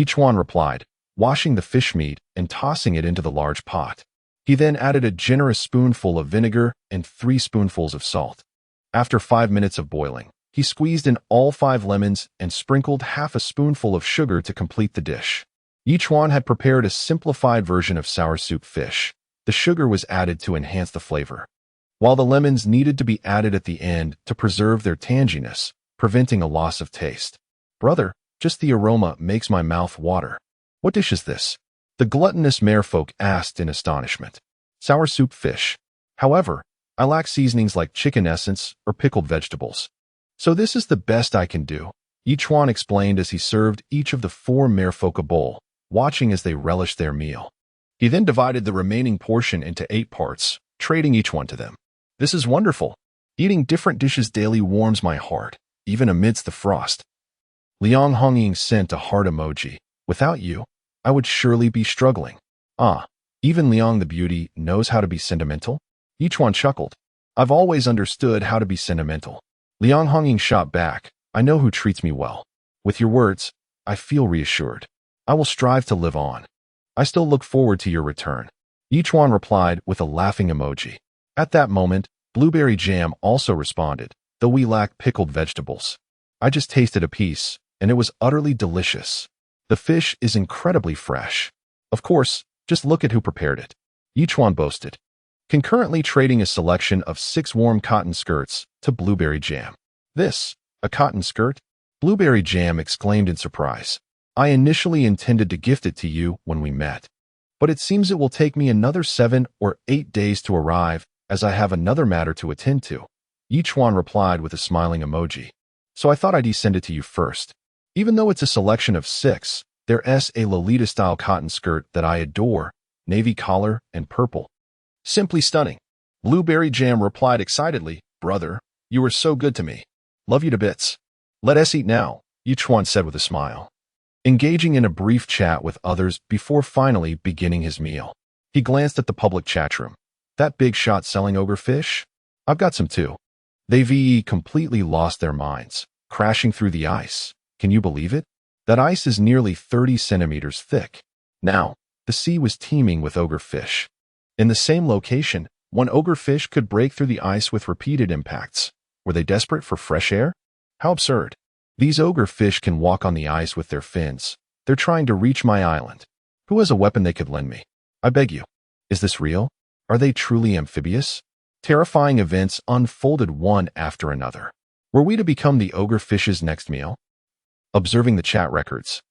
Speaker 1: Chuan replied, washing the fish meat and tossing it into the large pot. He then added a generous spoonful of vinegar and 3 spoonfuls of salt. After 5 minutes of boiling, he squeezed in all 5 lemons and sprinkled half a spoonful of sugar to complete the dish. Chuan had prepared a simplified version of sour soup fish. The sugar was added to enhance the flavor, while the lemons needed to be added at the end to preserve their tanginess, preventing a loss of taste. "Brother, just the aroma makes my mouth water. What dish is this?" the gluttonous merfolk asked in astonishment. sour soup fish. However, I lack seasonings like chicken essence or pickled vegetables. So this is the best I can do, Chuan explained as he served each of the 4 merfolk a bowl, watching as they relished their meal. He then divided the remaining portion into 8 parts, trading each one to them. This is wonderful. Eating different dishes daily warms my heart, even amidst the frost. Liang Hongying sent a heart emoji. Without you, I would surely be struggling. Ah, even Liang the beauty knows how to be sentimental? Chuan chuckled. I've always understood how to be sentimental. Liang Hongying shot back. I know who treats me well. With your words, I feel reassured. I will strive to live on. I still look forward to your return. Chuan replied with a laughing emoji. At that moment, Blueberry Jam also responded, though we lack pickled vegetables. I just tasted a piece, and it was utterly delicious. The fish is incredibly fresh. Of course, just look at who prepared it. Chuan boasted, concurrently trading a selection of 6 warm cotton skirts to Blueberry Jam. This, a cotton skirt? Blueberry Jam exclaimed in surprise. I initially intended to gift it to you when we met, but it seems it will take me another 7 or 8 days to arrive as I have another matter to attend to. Chuan replied with a smiling emoji. So I thought I'd send it to you first. Even though it's a selection of 6, there's a Lolita-style cotton skirt that I adore, navy collar and purple. Simply stunning. Blueberry Jam replied excitedly, brother, you are so good to me. Love you to bits. Let us eat now, Chuan said with a smile. Engaging in a brief chat with others before finally beginning his meal. He glanced at the public chat room. That big shot selling ogre fish? I've got some too. They completely lost their minds, crashing through the ice. Can you believe it? That ice is nearly 30 centimeters thick. Now, the sea was teeming with ogre fish. In the same location, one ogre fish could break through the ice with repeated impacts. Were they desperate for fresh air? How absurd. These ogre fish can walk on the ice with their fins. They're trying to reach my island. Who has a weapon they could lend me? I beg you. Is this real? Are they truly amphibious? Terrifying events unfolded one after another. Were we to become the ogre fish's next meal? Observing the chat records,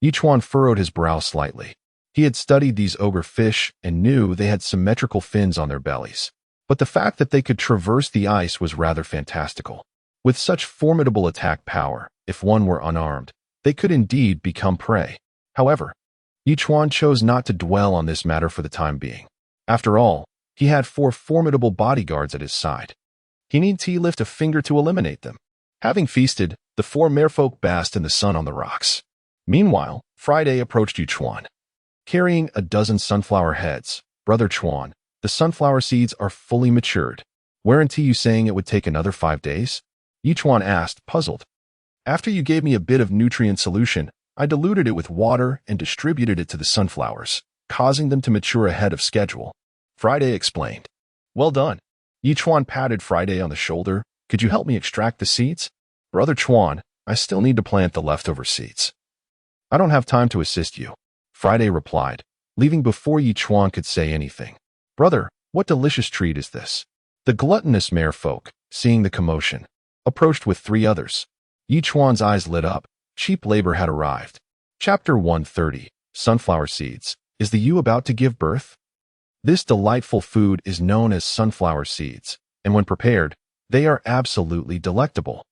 Speaker 1: Chuan furrowed his brow slightly. He had studied these ogre fish and knew they had symmetrical fins on their bellies. But the fact that they could traverse the ice was rather fantastical. With such formidable attack power, if one were unarmed, they could indeed become prey. However, Chuan chose not to dwell on this matter for the time being. After all, he had 4 formidable bodyguards at his side. He needn't lift a finger to eliminate them. Having feasted, the 4 merfolk basked in the sun on the rocks. Meanwhile, Friday approached Chuan. Carrying a dozen sunflower heads, Brother Chuan, the sunflower seeds are fully matured. Weren't you saying it would take another 5 days? Chuan asked, puzzled. After you gave me a bit of nutrient solution, I diluted it with water and distributed it to the sunflowers, causing them to mature ahead of schedule. Friday explained. Well done. Chuan patted Friday on the shoulder. Could you help me extract the seeds? Brother Chuan, I still need to plant the leftover seeds. I don't have time to assist you, Friday replied, leaving before Chuan could say anything. Brother, what delicious treat is this? The gluttonous merfolk, seeing the commotion, approached with 3 others. Chuan's eyes lit up. Cheap labor had arrived. Chapter 130, Sunflower Seeds. Is the ewe about to give birth? This delightful food is known as sunflower seeds, and when prepared, they are absolutely delectable.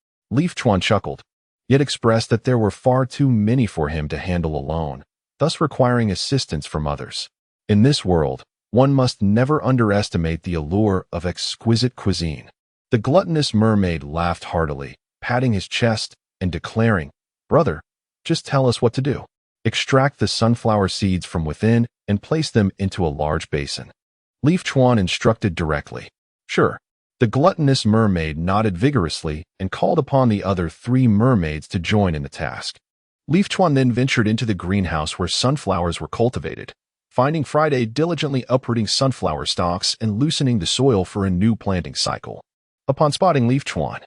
Speaker 1: Chuan chuckled, yet expressed that there were far too many for him to handle alone, thus requiring assistance from others. In this world, one must never underestimate the allure of exquisite cuisine. The gluttonous mermaid laughed heartily, patting his chest and declaring, Brother, just tell us what to do. Extract the sunflower seeds from within and place them into a large basin. Chuan instructed directly. Sure. The gluttonous mermaid nodded vigorously and called upon the other 3 mermaids to join in the task. Chuan then ventured into the greenhouse where sunflowers were cultivated, finding Friday diligently uprooting sunflower stalks and loosening the soil for a new planting cycle. Upon spotting Chuan,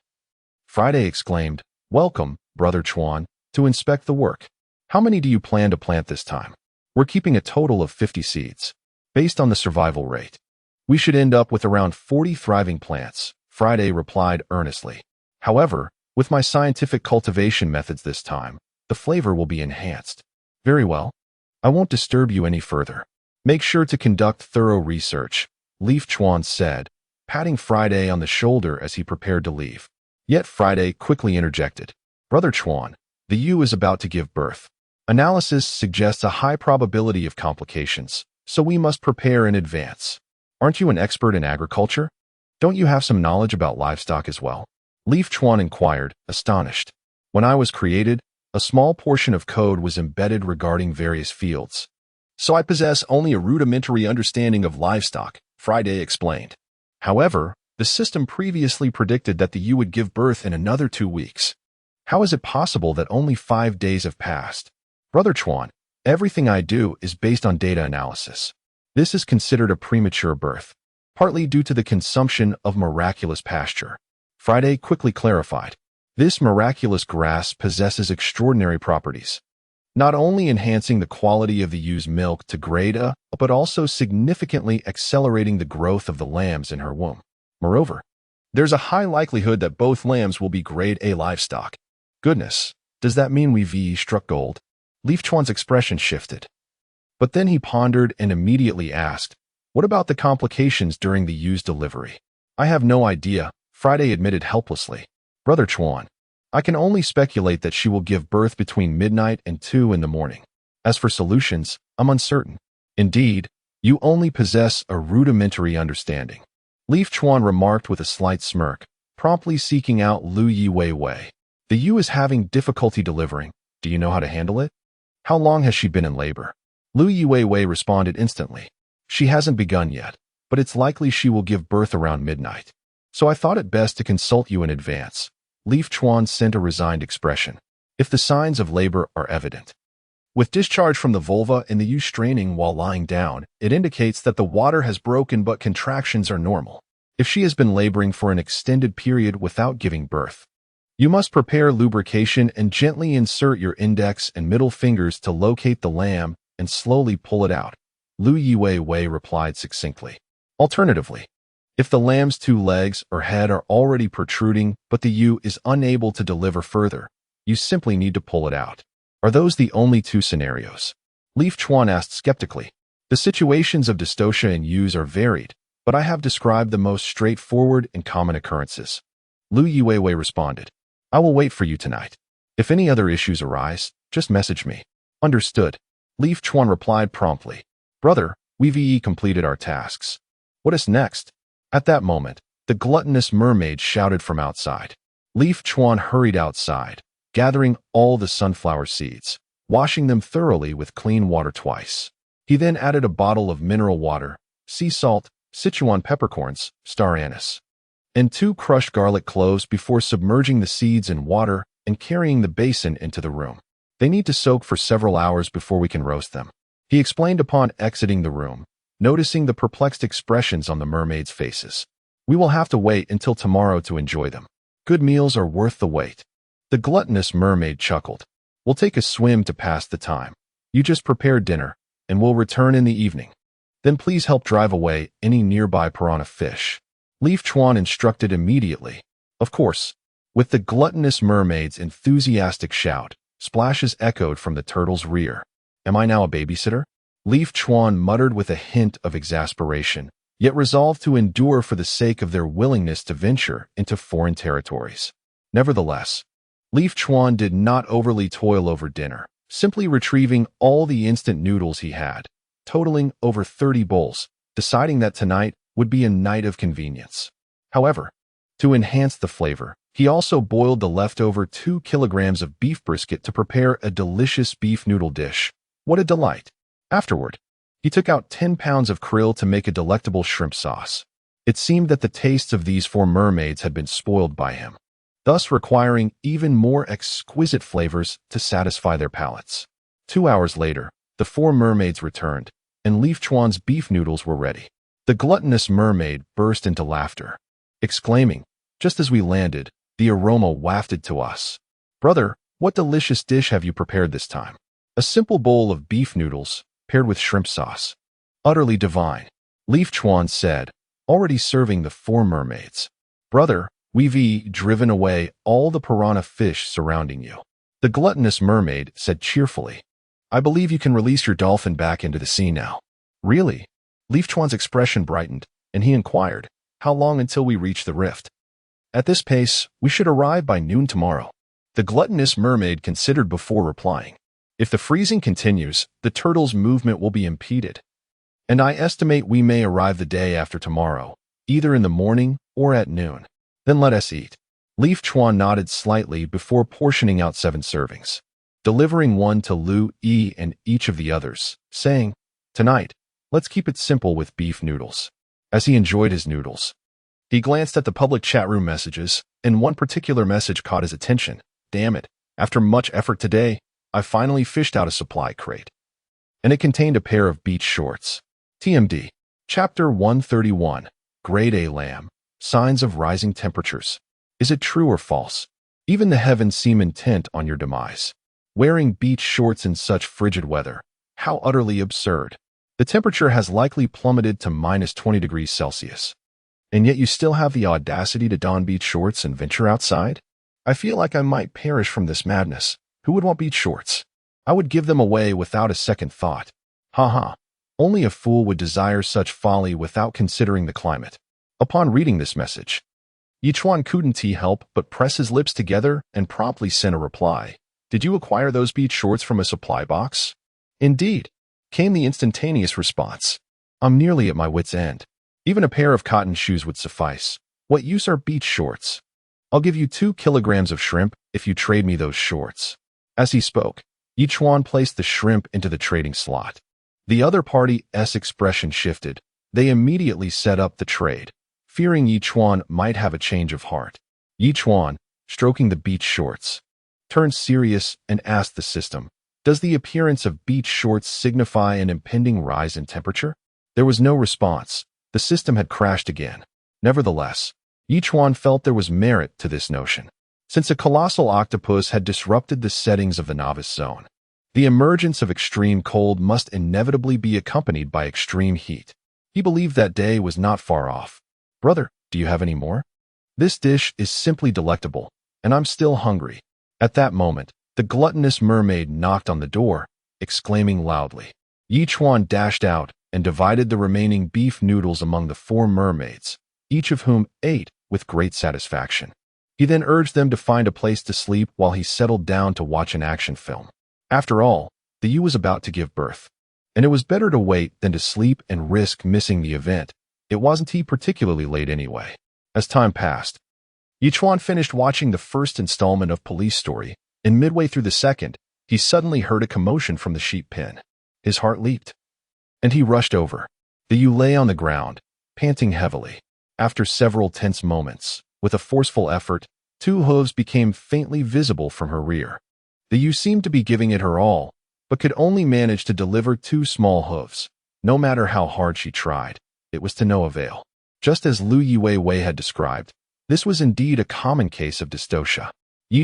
Speaker 1: Friday exclaimed, Welcome, Brother Chuan, to inspect the work. How many do you plan to plant this time? We're keeping a total of 50 seeds. Based on the survival rate, we should end up with around 40 thriving plants, Friday replied earnestly. However, with my scientific cultivation methods this time, the flavor will be enhanced. Very well. I won't disturb you any further. Make sure to conduct thorough research, Leaf Chuan said, patting Friday on the shoulder as he prepared to leave. Yet Friday quickly interjected. Brother Chuan, the ewe is about to give birth. Analysis suggests a high probability of complications, so we must prepare in advance. Aren't you an expert in agriculture? Don't you have some knowledge about livestock as well? Leaf Chuan inquired, astonished. When I was created, a small portion of code was embedded regarding various fields. So I possess only a rudimentary understanding of livestock, Friday explained. However, the system previously predicted that the ewe would give birth in another 2 weeks. How is it possible that only 5 days have passed? Brother Chuan, everything I do is based on data analysis. This is considered a premature birth, partly due to the consumption of miraculous pasture. Friday quickly clarified. This miraculous grass possesses extraordinary properties, not only enhancing the quality of the ewe's milk to grade A, but also significantly accelerating the growth of the lambs in her womb. Moreover, there's a high likelihood that both lambs will be grade A livestock. Goodness, does that mean we've struck gold? Leaf Chuan's expression shifted. But then he pondered and immediately asked, what about the complications during the ewe's delivery? I have no idea, Friday admitted helplessly. Brother Chuan, I can only speculate that she will give birth between midnight and 2 in the morning. As for solutions, I'm uncertain. Indeed, you only possess a rudimentary understanding. Leaf Chuan remarked with a slight smirk, promptly seeking out Lu Yi Wei. The ewe is having difficulty delivering. Do you know how to handle it? How long has she been in labor? Lu Yi Wei responded instantly. She hasn't begun yet, but it's likely she will give birth around midnight. So I thought it best to consult you in advance. Leaf Chuan sent a resigned expression. If the signs of labor are evident, with discharge from the vulva and the ewe straining while lying down, it indicates that the water has broken but contractions are normal. If she has been laboring for an extended period without giving birth, you must prepare lubrication and gently insert your index and middle fingers to locate the lamb and slowly pull it out. Lu Yi Wei replied succinctly. Alternatively, if the lamb's 2 legs or head are already protruding but the ewe is unable to deliver further, you simply need to pull it out. Are those the only 2 scenarios? Leaf Chuan asked skeptically. The situations of dystocia in ewes are varied, but I have described the most straightforward and common occurrences. Lu Yi Wei responded. I will wait for you tonight. If any other issues arise, just message me. Understood. Leaf Chuan replied promptly. Brother, we've completed our tasks. What is next? At that moment, the gluttonous mermaid shouted from outside. Leaf Chuan hurried outside, gathering all the sunflower seeds, washing them thoroughly with clean water twice. He then added a bottle of mineral water, sea salt, Sichuan peppercorns, star anise, and 2 crushed garlic cloves before submerging the seeds in water and carrying the basin into the room. They need to soak for several hours before we can roast them, he explained upon exiting the room, noticing the perplexed expressions on the mermaids' faces. We will have to wait until tomorrow to enjoy them. Good meals are worth the wait. The gluttonous mermaid chuckled. We'll take a swim to pass the time. You just prepare dinner, and we'll return in the evening. Then please help drive away any nearby piranha fish. Leaf Chuan instructed immediately. Of course. With the gluttonous mermaid's enthusiastic shout, splashes echoed from the turtle's rear. Am I now a babysitter? Leaf Chuan muttered with a hint of exasperation, yet resolved to endure for the sake of their willingness to venture into foreign territories. Nevertheless, Leaf Chuan did not overly toil over dinner, simply retrieving all the instant noodles he had, totaling over 30 bowls, deciding that tonight would be a night of convenience. However, to enhance the flavor, he also boiled the leftover 2 kilograms of beef brisket to prepare a delicious beef noodle dish. What a delight! Afterward, he took out 10 pounds of krill to make a delectable shrimp sauce. It seemed that the tastes of these 4 mermaids had been spoiled by him, thus requiring even more exquisite flavors to satisfy their palates. 2 hours later, the 4 mermaids returned, and Leaf Chuan's beef noodles were ready. The gluttonous mermaid burst into laughter, exclaiming, just as we landed, the aroma wafted to us. Brother, what delicious dish have you prepared this time? A simple bowl of beef noodles, paired with shrimp sauce. Utterly divine, Leaf Chuan said, already serving the 4 mermaids. Brother, we've driven away all the piranha fish surrounding you. The gluttonous mermaid said cheerfully. I believe you can release your dolphin back into the sea now. Really? Leaf Chuan's expression brightened. and he inquired, "How long until we reach the rift?" "At this pace, we should arrive by noon tomorrow." The gluttonous mermaid considered before replying. "If the freezing continues, the turtle's movement will be impeded, and I estimate we may arrive the day after tomorrow, either in the morning or at noon." "Then let us eat." Leaf Chuan nodded slightly before portioning out 7 servings, delivering one to Lu Yi and each of the others, saying, "Tonight, let's keep it simple with beef noodles." As he enjoyed his noodles, he glanced at the public chat room messages, and one particular message caught his attention. "Damn it, after much effort today, I finally fished out a supply crate." And it contained a pair of beach shorts. TMD. Chapter 131. Grade A Lamb. Signs of Rising Temperatures. Is it true or false? Even the heavens seem intent on your demise. Wearing beach shorts in such frigid weather. How utterly absurd. The temperature has likely plummeted to -20 degrees Celsius. And yet you still have the audacity to don beach shorts and venture outside? I feel like I might perish from this madness. Who would want beach shorts? I would give them away without a second thought. Haha. Only a fool would desire such folly without considering the climate. Upon reading this message, Chuan couldn't help but press his lips together and promptly sent a reply. "Did you acquire those beach shorts from a supply box?" "Indeed," came the instantaneous response. "I'm nearly at my wit's end. Even a pair of cotton shoes would suffice. What use are beach shorts? I'll give you 2 kilograms of shrimp if you trade me those shorts." As he spoke, Chuan placed the shrimp into the trading slot. The other party's expression shifted. They immediately set up the trade, fearing Chuan might have a change of heart. Chuan, stroking the beach shorts, turned serious and asked the system, "Does the appearance of beach shorts signify an impending rise in temperature?" There was no response. The system had crashed again. Nevertheless, Chuan felt there was merit to this notion. Since a colossal octopus had disrupted the settings of the novice zone, the emergence of extreme cold must inevitably be accompanied by extreme heat. He believed that day was not far off. "Brother, do you have any more? This dish is simply delectable, and I'm still hungry." At that moment, the gluttonous mermaid knocked on the door, exclaiming loudly. Chuan dashed out and divided the remaining beef noodles among the 4 mermaids, each of whom ate with great satisfaction. He then urged them to find a place to sleep while he settled down to watch an action film. After all, the Yu was about to give birth, and it was better to wait than to sleep and risk missing the event. It wasn't particularly late anyway. As time passed, Chuan finished watching the first installment of Police Story, and midway through the second, he suddenly heard a commotion from the sheep pen. His heart leaped, and he rushed over. The Yu lay on the ground, panting heavily. After several tense moments, with a forceful effort, 2 hooves became faintly visible from her rear. The Yu seemed to be giving it her all, but could only manage to deliver 2 small hooves. No matter how hard she tried, it was to no avail. Just as Lu Yuwei had described, this was indeed a common case of dystocia.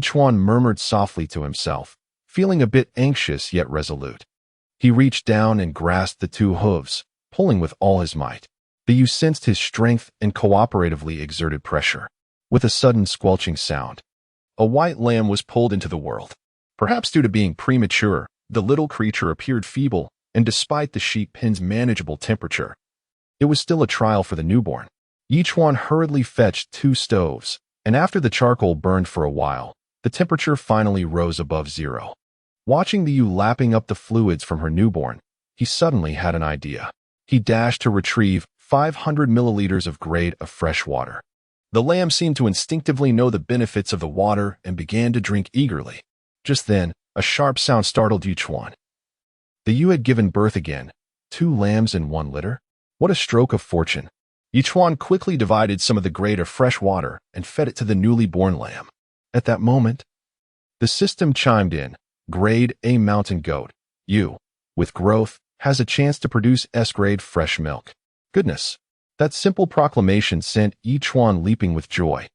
Speaker 1: Chuan murmured softly to himself, feeling a bit anxious yet resolute. He reached down and grasped the 2 hooves, pulling with all his might. The Yu sensed his strength and cooperatively exerted pressure. With a sudden squelching sound, a white lamb was pulled into the world. Perhaps due to being premature, the little creature appeared feeble, and despite the sheep pen's manageable temperature, it was still a trial for the newborn. Chuan hurriedly fetched 2 stoves, and after the charcoal burned for a while, the temperature finally rose above 0. Watching the Yu lapping up the fluids from her newborn, he suddenly had an idea. He dashed to retrieve 500 milliliters of grade of fresh water. The lamb seemed to instinctively know the benefits of the water and began to drink eagerly. Just then, a sharp sound startled Chuan. The Yu had given birth again. 2 lambs in 1 litter? What a stroke of fortune. Chuan quickly divided some of the grade of fresh water and fed it to the newly born lamb. At that moment, the system chimed in. Grade A mountain goat, Yu, with growth, has a chance to produce S-grade fresh milk. Goodness. That simple proclamation sent Chuan leaping with joy.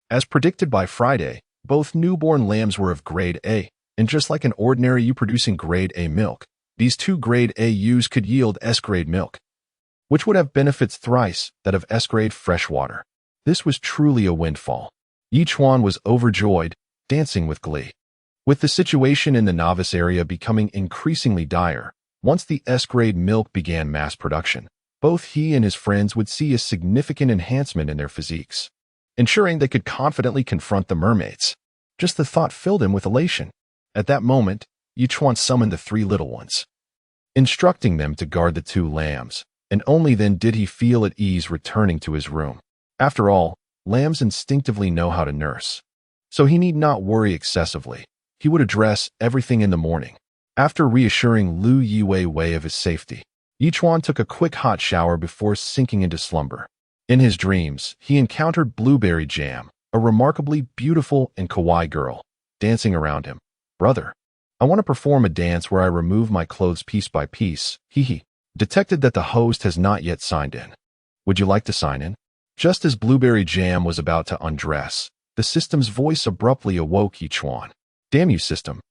Speaker 1: As predicted by Friday, both newborn lambs were of grade A, and just like an ordinary Yu producing grade A milk, these 2 grade A Yus could yield S-grade milk, which would have benefits thrice that of S-grade fresh water. This was truly a windfall. Chuan was overjoyed, dancing with glee. With the situation in the novice area becoming increasingly dire, once the S-grade milk began mass production, both he and his friends would see a significant enhancement in their physiques, ensuring they could confidently confront the mermaids. Just the thought filled him with elation. At that moment, Chuan summoned the 3 little ones, instructing them to guard the 2 lambs, and only then did he feel at ease returning to his room. After all, lambs instinctively know how to nurse, so he need not worry excessively. He would address everything in the morning. After reassuring Lu Yiwei of his safety, Chuan took a quick hot shower before sinking into slumber. In his dreams, he encountered Blueberry Jam, a remarkably beautiful and kawaii girl, dancing around him. "Brother, I want to perform a dance where I remove my clothes piece by piece." He detected that the host has not yet signed in. "Would you like to sign in?" Just as Blueberry Jam was about to undress, the system's voice abruptly awoke Chuan. "Damn you, system."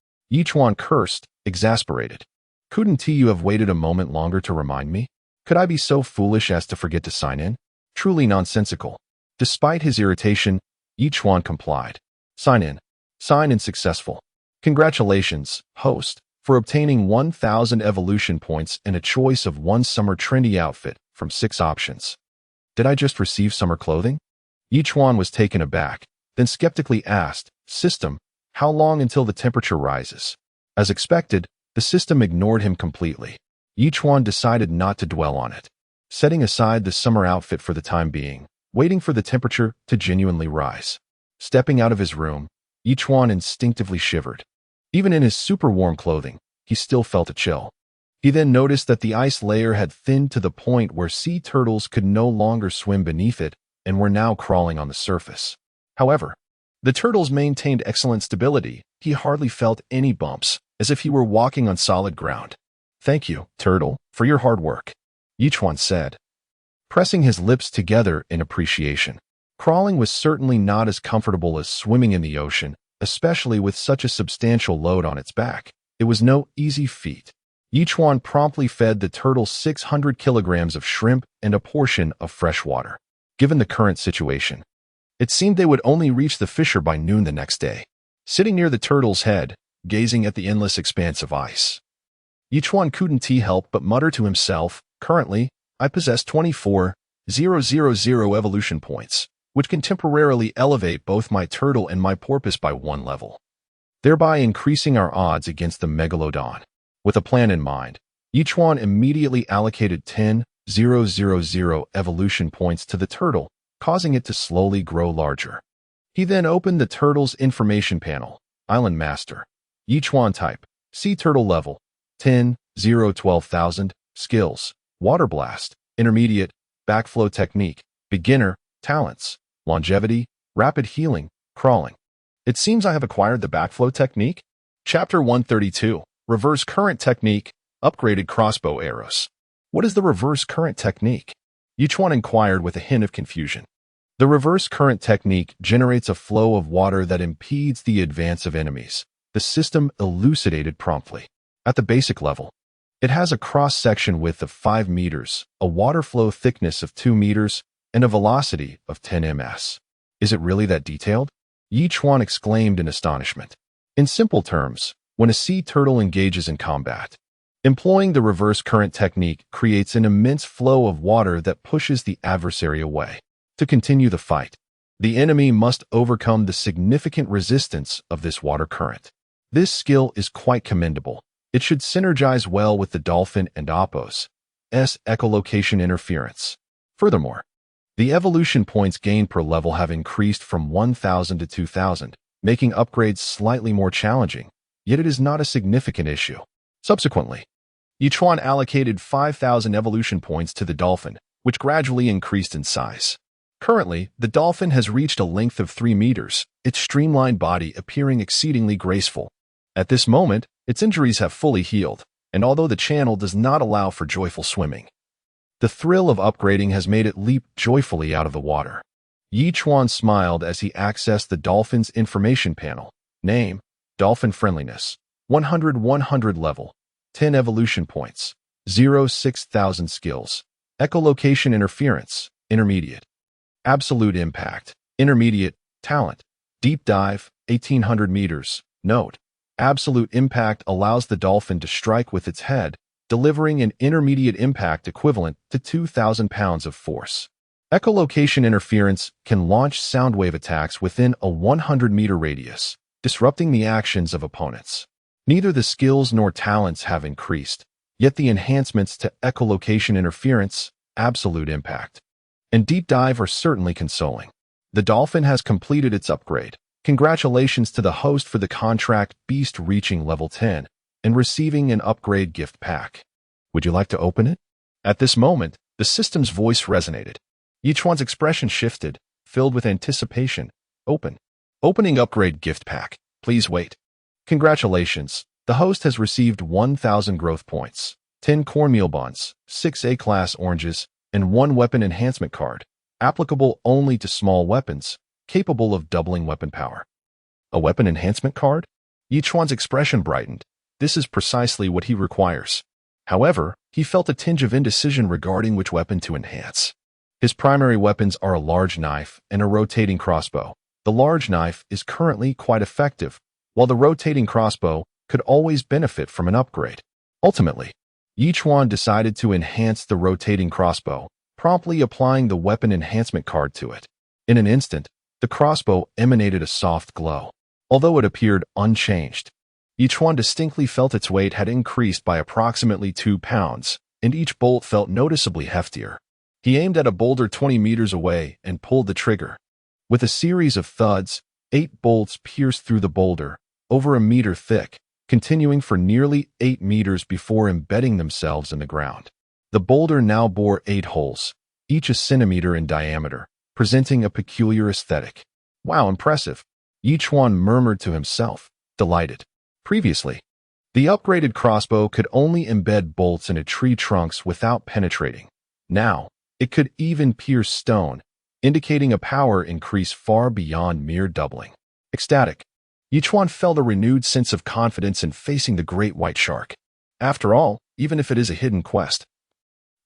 Speaker 1: Chuan cursed, exasperated. "Couldn't you have waited a moment longer to remind me? Could I be so foolish as to forget to sign in? Truly nonsensical." Despite his irritation, Chuan complied. "Sign in. Sign in successful. Congratulations, host, for obtaining 1,000 evolution points and a choice of 1 summer trendy outfit from 6 options." "Did I just receive summer clothing?" Chuan was taken aback, then skeptically asked, "System, how long until the temperature rises?" As expected, the system ignored him completely. Chuan decided not to dwell on it, setting aside the summer outfit for the time being, waiting for the temperature to genuinely rise. Stepping out of his room, Chuan instinctively shivered. Even in his super warm clothing, he still felt a chill. He then noticed that the ice layer had thinned to the point where sea turtles could no longer swim beneath it and were now crawling on the surface. However, the turtles maintained excellent stability. He hardly felt any bumps, as if he were walking on solid ground. "Thank you, turtle, for your hard work," Chuan said, pressing his lips together in appreciation. Crawling was certainly not as comfortable as swimming in the ocean, especially with such a substantial load on its back. It was no easy feat. Chuan promptly fed the turtle 600 kilograms of shrimp and a portion of fresh water. Given the current situation, it seemed they would only reach the fissure by noon the next day. Sitting near the turtle's head, gazing at the endless expanse of ice, Chuan couldn't help but mutter to himself, "Currently, I possess 24,000 evolution points, which can temporarily elevate both my turtle and my porpoise by 1 level, thereby increasing our odds against the megalodon." With a plan in mind, Chuan immediately allocated 10,000 evolution points to the turtle, causing it to slowly grow larger. He then opened the turtle's information panel. Island Master. Chuan type. Sea turtle level. 10,012,000. Skills. Water Blast. Intermediate. Backflow technique. Beginner. Talents. Longevity. Rapid healing. Crawling. It seems I have acquired the backflow technique. Chapter 132. Reverse current technique. Upgraded crossbow arrows. What is the reverse current technique? Chuan inquired with a hint of confusion. The reverse current technique generates a flow of water that impedes the advance of enemies. The system elucidated promptly. At the basic level, it has a cross-section width of 5 meters, a water flow thickness of 2 meters, and a velocity of 10 ms. Is it really that detailed? Chuan exclaimed in astonishment. In simple terms, when a sea turtle engages in combat, employing the reverse current technique creates an immense flow of water that pushes the adversary away. To continue the fight, the enemy must overcome the significant resistance of this water current. This skill is quite commendable. It should synergize well with the Dolphin and Appos' echolocation interference. Furthermore, the evolution points gained per level have increased from 1,000 to 2,000, making upgrades slightly more challenging, yet it is not a significant issue. Subsequently, Chuan allocated 5,000 evolution points to the Dolphin, which gradually increased in size. Currently, the Dolphin has reached a length of 3 meters, its streamlined body appearing exceedingly graceful. At this moment, its injuries have fully healed, and although the channel does not allow for joyful swimming, the thrill of upgrading has made it leap joyfully out of the water. Chuan smiled as he accessed the Dolphin's information panel. Name, Dolphin Friendliness, 100 level, 10 evolution points, 6,000 skills, echolocation interference, intermediate. Absolute impact, intermediate. Talent, deep dive, 1,800 meters. Note, absolute impact allows the Dolphin to strike with its head, delivering an intermediate impact equivalent to 2,000 pounds of force. Echolocation interference can launch sound wave attacks within a 100-meter radius, disrupting the actions of opponents. Neither the skills nor talents have increased, yet the enhancements to echolocation interference, absolute impact, and deep dive are certainly consoling. The Dolphin has completed its upgrade. Congratulations to the host for the contract beast reaching level 10 and receiving an upgrade gift pack. Would you like to open it? At this moment, the system's voice resonated. Chuan's expression shifted, filled with anticipation. Open. Opening upgrade gift pack. Please wait. Congratulations. The host has received 1,000 growth points, 10 cornmeal buns, 6 A-class oranges, and 1 weapon enhancement card, applicable only to small weapons, capable of doubling weapon power. A weapon enhancement card? Chuan's expression brightened. This is precisely what he requires. However, he felt a tinge of indecision regarding which weapon to enhance. His primary weapons are a large knife and a rotating crossbow. The large knife is currently quite effective, while the rotating crossbow could always benefit from an upgrade. Ultimately, Chuan decided to enhance the rotating crossbow, promptly applying the weapon enhancement card to it. In an instant, the crossbow emanated a soft glow. Although it appeared unchanged, Chuan distinctly felt its weight had increased by approximately 2 pounds, and each bolt felt noticeably heftier. He aimed at a boulder 20 meters away and pulled the trigger. With a series of thuds, 8 bolts pierced through the boulder, over a meter thick, continuing for nearly 8 meters before embedding themselves in the ground. The boulder now bore 8 holes, each a centimeter in diameter, presenting a peculiar aesthetic. Wow, impressive! Chuan murmured to himself, delighted. Previously, the upgraded crossbow could only embed bolts into tree trunks without penetrating. Now, it could even pierce stone, indicating a power increase far beyond mere doubling. Ecstatic, Chuan felt a renewed sense of confidence in facing the great white shark. After all, even if it is a hidden quest,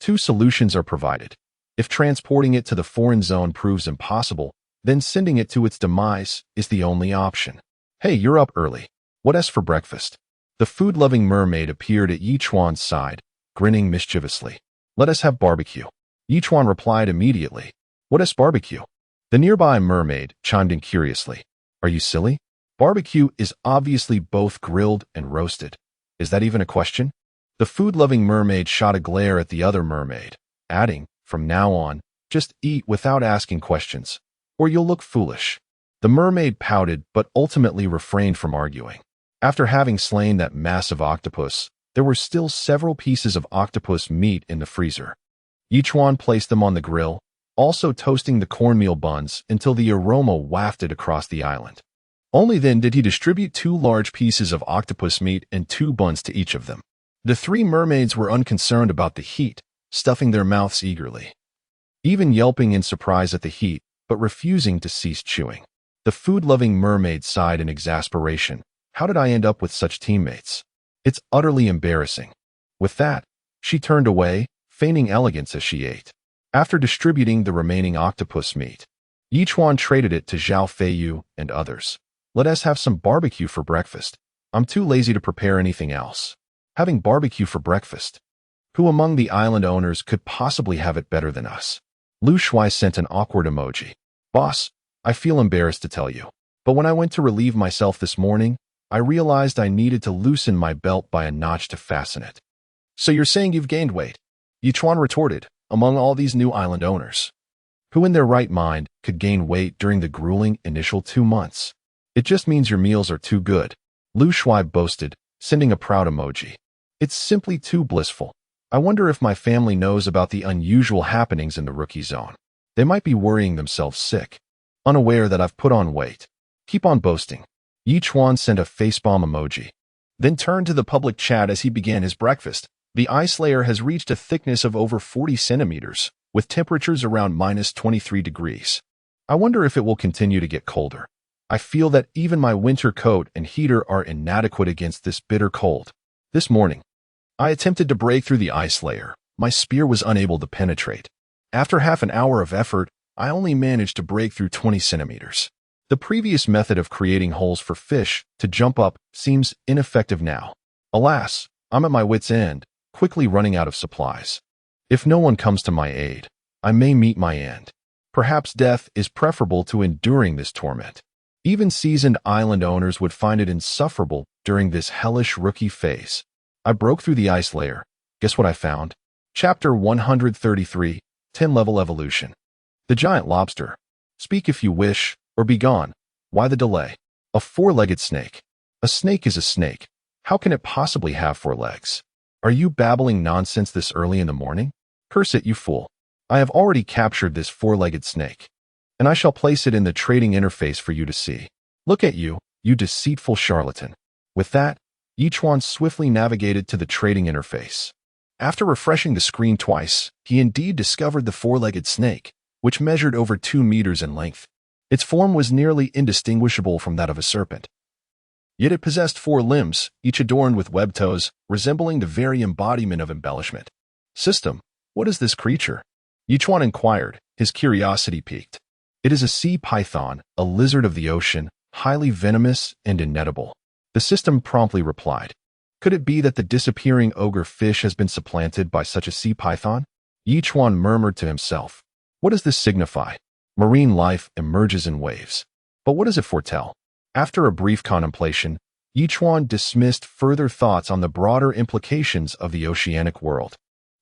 Speaker 1: 2 solutions are provided. If transporting it to the foreign zone proves impossible, then sending it to its demise is the only option. Hey, you're up early. What's for breakfast? The food-loving mermaid appeared at Chuan's side, grinning mischievously. Let us have barbecue. Chuan replied immediately. What is barbecue? The nearby mermaid chimed in curiously. Are you silly? Barbecue is obviously both grilled and roasted. Is that even a question? The food-loving mermaid shot a glare at the other mermaid, adding, from now on, just eat without asking questions, or you'll look foolish. The mermaid pouted but ultimately refrained from arguing. After having slain that massive octopus, there were still several pieces of octopus meat in the freezer. Chuan placed them on the grill, also toasting the cornmeal buns until the aroma wafted across the island. Only then did he distribute 2 large pieces of octopus meat and 2 buns to each of them. The 3 mermaids were unconcerned about the heat, stuffing their mouths eagerly, even yelping in surprise at the heat, but refusing to cease chewing. The food-loving mermaid sighed in exasperation. How did I end up with such teammates? It's utterly embarrassing. With that, she turned away, feigning elegance as she ate. After distributing the remaining octopus meat, Chuan traded it to Zhao Feiyu and others. Let us have some barbecue for breakfast. I'm too lazy to prepare anything else. Having barbecue for breakfast. Who among the island owners could possibly have it better than us? Lu Shui sent an awkward emoji. Boss, I feel embarrassed to tell you, but when I went to relieve myself this morning, I realized I needed to loosen my belt by a notch to fasten it. So you're saying you've gained weight? Chuan retorted, among all these new island owners. Who in their right mind could gain weight during the grueling initial 2 months? It just means your meals are too good. Lu Shui boasted, sending a proud emoji. It's simply too blissful. I wonder if my family knows about the unusual happenings in the rookie zone. They might be worrying themselves sick, unaware that I've put on weight. Keep on boasting. Chuan sent a facepalm emoji, then turned to the public chat as he began his breakfast. The ice layer has reached a thickness of over 40 centimeters, with temperatures around minus 23 degrees. I wonder if it will continue to get colder. I feel that even my winter coat and heater are inadequate against this bitter cold. This morning, I attempted to break through the ice layer. My spear was unable to penetrate. After half an hour of effort, I only managed to break through 20 centimeters. The previous method of creating holes for fish to jump up seems ineffective now. Alas, I'm at my wit's end. quickly running out of supplies. If no one comes to my aid, I may meet my end. Perhaps death is preferable to enduring this torment. Even seasoned island owners would find it insufferable during this hellish rookie phase. I broke through the ice layer. Guess what I found? Chapter 133, 10-Level Evolution. The Giant Lobster. Speak if you wish, or be gone. Why the delay? A four-legged snake. A snake is a snake. How can it possibly have 4 legs? Are you babbling nonsense this early in the morning? Curse it, you fool. I have already captured this 4-legged snake, and I shall place it in the trading interface for you to see. Look at you, you deceitful charlatan. With that, Chuan swiftly navigated to the trading interface. After refreshing the screen twice, he indeed discovered the 4-legged snake, which measured over 2 meters in length. Its form was nearly indistinguishable from that of a serpent. Yet it possessed 4 limbs, each adorned with webbed toes, resembling the very embodiment of embellishment. System, what is this creature? Chuan inquired, his curiosity piqued. It is a sea python, a lizard of the ocean, highly venomous and inedible. The system promptly replied. Could it be that the disappearing ogre fish has been supplanted by such a sea python? Chuan murmured to himself. What does this signify? Marine life emerges in waves. But what does it foretell? After a brief contemplation, Chuan dismissed further thoughts on the broader implications of the oceanic world.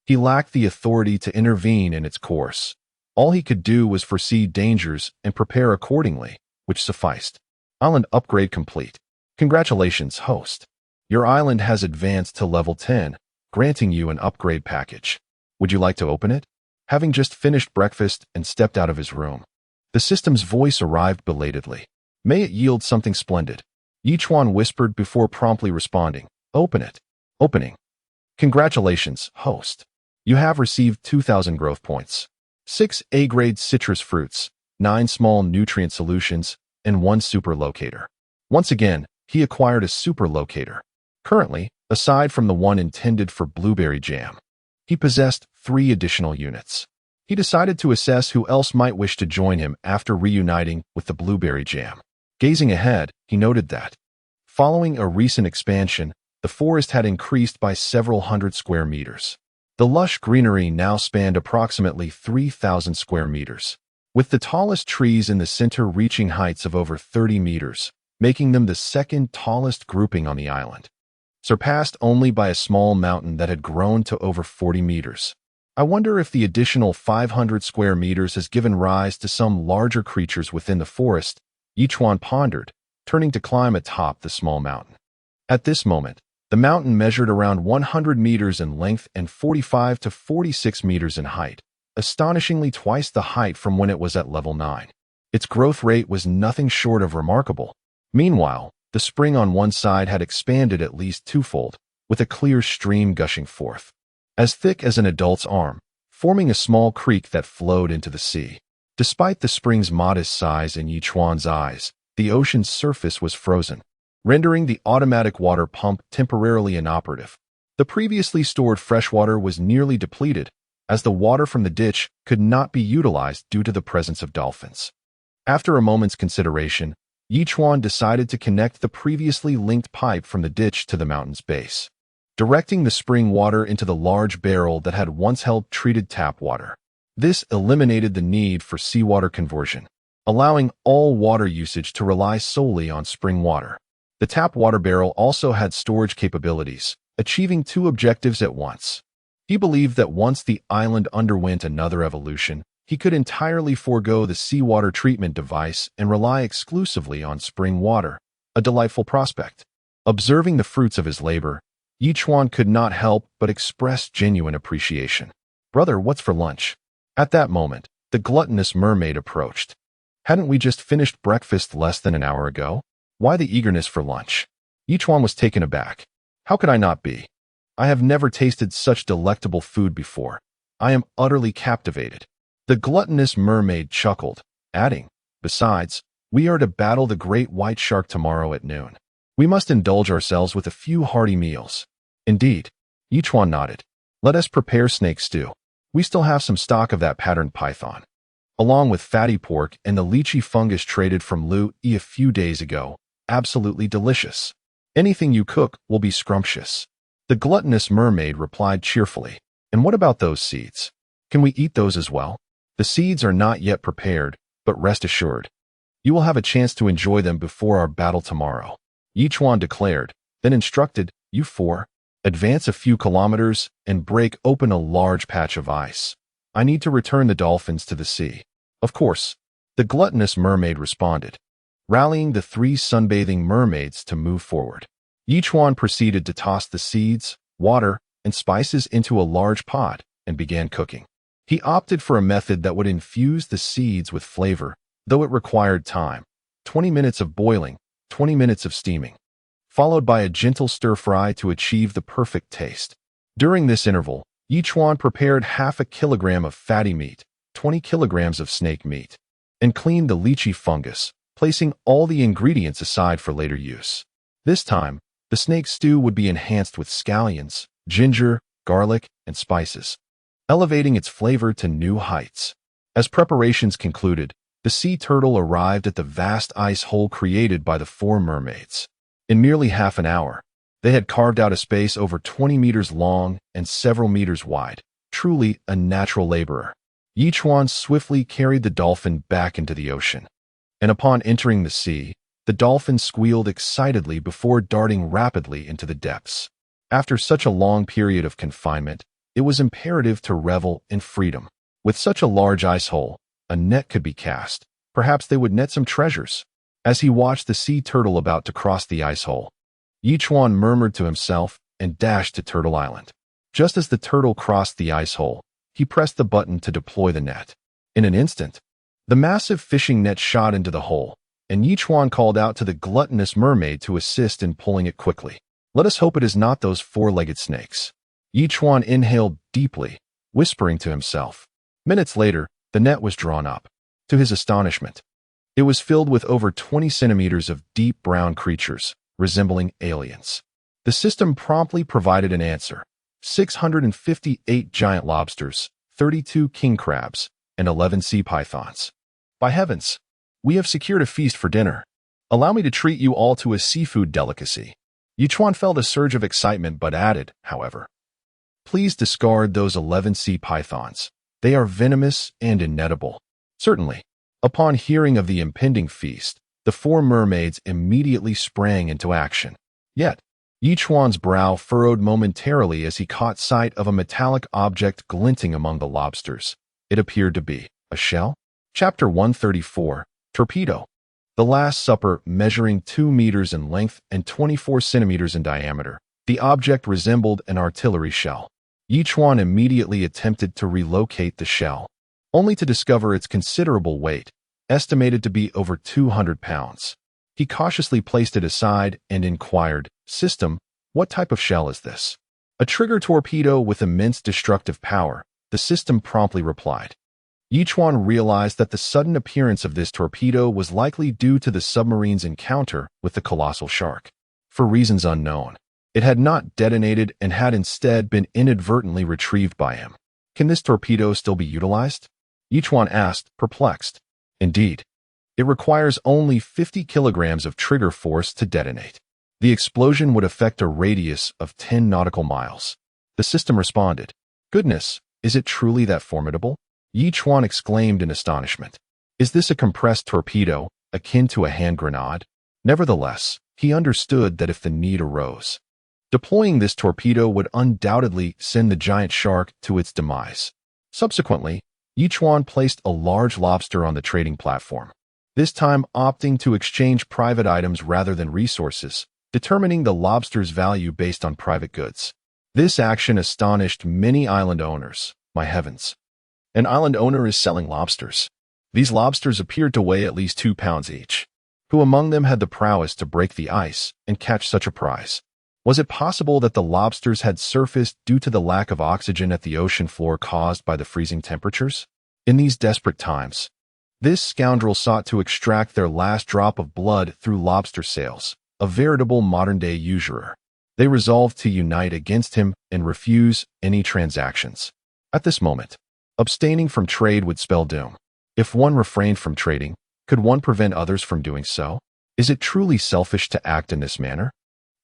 Speaker 1: He lacked the authority to intervene in its course. All he could do was foresee dangers and prepare accordingly, which sufficed. Island upgrade complete. Congratulations, host. Your island has advanced to level 10, granting you an upgrade package. Would you like to open it? Having just finished breakfast and stepped out of his room, the system's voice arrived belatedly. May it yield something splendid. Chuan whispered before promptly responding. Open it. Opening. Congratulations, host. You have received 2,000 growth points, 6 A-grade citrus fruits, 9 small nutrient solutions, and 1 super locator. Once again, he acquired a super locator. Currently, aside from the one intended for blueberry jam, he possessed 3 additional units. He decided to assess who else might wish to join him after reuniting with the blueberry jam. Gazing ahead, he noted that, following a recent expansion, the forest had increased by several hundred square meters. The lush greenery now spanned approximately 3,000 square meters, with the tallest trees in the center reaching heights of over 30 meters, making them the second tallest grouping on the island, surpassed only by a small mountain that had grown to over 40 meters. I wonder if the additional 500 square meters has given rise to some larger creatures within the forest, Chuan pondered, turning to climb atop the small mountain. At this moment, the mountain measured around 100 meters in length and 45 to 46 meters in height, astonishingly twice the height from when it was at level 9. Its growth rate was nothing short of remarkable. Meanwhile, the spring on one side had expanded at least twofold, with a clear stream gushing forth, as thick as an adult's arm, forming a small creek that flowed into the sea. Despite the spring's modest size in Chuan's eyes, the ocean's surface was frozen, rendering the automatic water pump temporarily inoperative. The previously stored freshwater was nearly depleted, as the water from the ditch could not be utilized due to the presence of dolphins. After a moment's consideration, Chuan decided to connect the previously linked pipe from the ditch to the mountain's base, directing the spring water into the large barrel that had once held treated tap water. This eliminated the need for seawater conversion, allowing all water usage to rely solely on spring water. The tap water barrel also had storage capabilities, achieving 2 objectives at once. He believed that once the island underwent another evolution, he could entirely forego the seawater treatment device and rely exclusively on spring water, a delightful prospect. Observing the fruits of his labor, Chuan could not help but express genuine appreciation. Brother, what's for lunch? At that moment, the gluttonous mermaid approached. Hadn't we just finished breakfast less than an hour ago? Why the eagerness for lunch? Chuan was taken aback. How could I not be? I have never tasted such delectable food before. I am utterly captivated. The gluttonous mermaid chuckled, adding, besides, we are to battle the great white shark tomorrow at noon. We must indulge ourselves with a few hearty meals. Indeed. Chuan nodded. Let us prepare snake stew. We still have some stock of that patterned python, along with fatty pork and the lychee fungus traded from Lu a few days ago. Absolutely delicious. Anything you cook will be scrumptious. The gluttonous mermaid replied cheerfully, "And what about those seeds? Can we eat those as well? The seeds are not yet prepared, but rest assured, you will have a chance to enjoy them before our battle tomorrow." Chuan declared, then instructed, "You four, advance a few kilometers and break open a large patch of ice. I need to return the dolphins to the sea." "Of course," the gluttonous mermaid responded, rallying the 3 sunbathing mermaids to move forward. Chuan proceeded to toss the seeds, water, and spices into a large pot and began cooking. He opted for a method that would infuse the seeds with flavor, though it required time: 20 minutes of boiling, 20 minutes of steaming, followed by a gentle stir-fry to achieve the perfect taste. During this interval, Chuan prepared half a kilogram of fatty meat, 20 kilograms of snake meat, and cleaned the lychee fungus, placing all the ingredients aside for later use. This time, the snake stew would be enhanced with scallions, ginger, garlic, and spices, elevating its flavor to new heights. As preparations concluded, the sea turtle arrived at the vast ice hole created by the 4 mermaids. In merely half an hour, they had carved out a space over 20 meters long and several meters wide, truly a natural laborer. Chuan swiftly carried the dolphin back into the ocean, and upon entering the sea, the dolphin squealed excitedly before darting rapidly into the depths. After such a long period of confinement, it was imperative to revel in freedom. With such a large ice hole, a net could be cast. Perhaps they would net some treasures. As he watched the sea turtle about to cross the ice hole, Chuan murmured to himself and dashed to Turtle Island. Just as the turtle crossed the ice hole, he pressed the button to deploy the net. In an instant, the massive fishing net shot into the hole, and Chuan called out to the gluttonous mermaid to assist in pulling it quickly. "Let us hope it is not those 4-legged snakes." Chuan inhaled deeply, whispering to himself. Minutes later, the net was drawn up. To his astonishment, it was filled with over 20 centimeters of deep brown creatures, resembling aliens. The system promptly provided an answer: 658 giant lobsters, 32 king crabs, and 11 sea pythons. "By heavens, we have secured a feast for dinner. Allow me to treat you all to a seafood delicacy." Chuan felt a surge of excitement but added, however, "Please discard those 11 sea pythons. They are venomous and inedible." Certainly. Upon hearing of the impending feast, the 4 mermaids immediately sprang into action. Yet, Chuan's brow furrowed momentarily as he caught sight of a metallic object glinting among the lobsters. It appeared to be a shell. Chapter 134, Torpedo. The Last Supper, measuring 2 meters in length and 24 centimeters in diameter, the object resembled an artillery shell. Chuan immediately attempted to relocate the shell, only to discover its considerable weight, estimated to be over 200 pounds. He cautiously placed it aside and inquired, "System, what type of shell is this?" "A trigger torpedo with immense destructive power," the system promptly replied. Chuan realized that the sudden appearance of this torpedo was likely due to the submarine's encounter with the colossal shark. For reasons unknown, it had not detonated and had instead been inadvertently retrieved by him. "Can this torpedo still be utilized?" Chuan asked, perplexed. "Indeed. It requires only 50 kilograms of trigger force to detonate. The explosion would affect a radius of 10 nautical miles." The system responded. "Goodness, is it truly that formidable?" Chuan exclaimed in astonishment. "Is this a compressed torpedo, akin to a hand grenade?" Nevertheless, he understood that if the need arose, deploying this torpedo would undoubtedly send the giant shark to its demise. Subsequently, Chuan placed a large lobster on the trading platform, this time opting to exchange private items rather than resources, determining the lobster's value based on private goods. This action astonished many island owners. My heavens. An island owner is selling lobsters. These lobsters appeared to weigh at least 2 pounds each. Who among them had the prowess to break the ice and catch such a prize? Was it possible that the lobsters had surfaced due to the lack of oxygen at the ocean floor caused by the freezing temperatures? In these desperate times, this scoundrel sought to extract their last drop of blood through lobster sales, a veritable modern-day usurer. They resolved to unite against him and refuse any transactions. At this moment, abstaining from trade would spell doom. If one refrained from trading, could one prevent others from doing so? Is it truly selfish to act in this manner?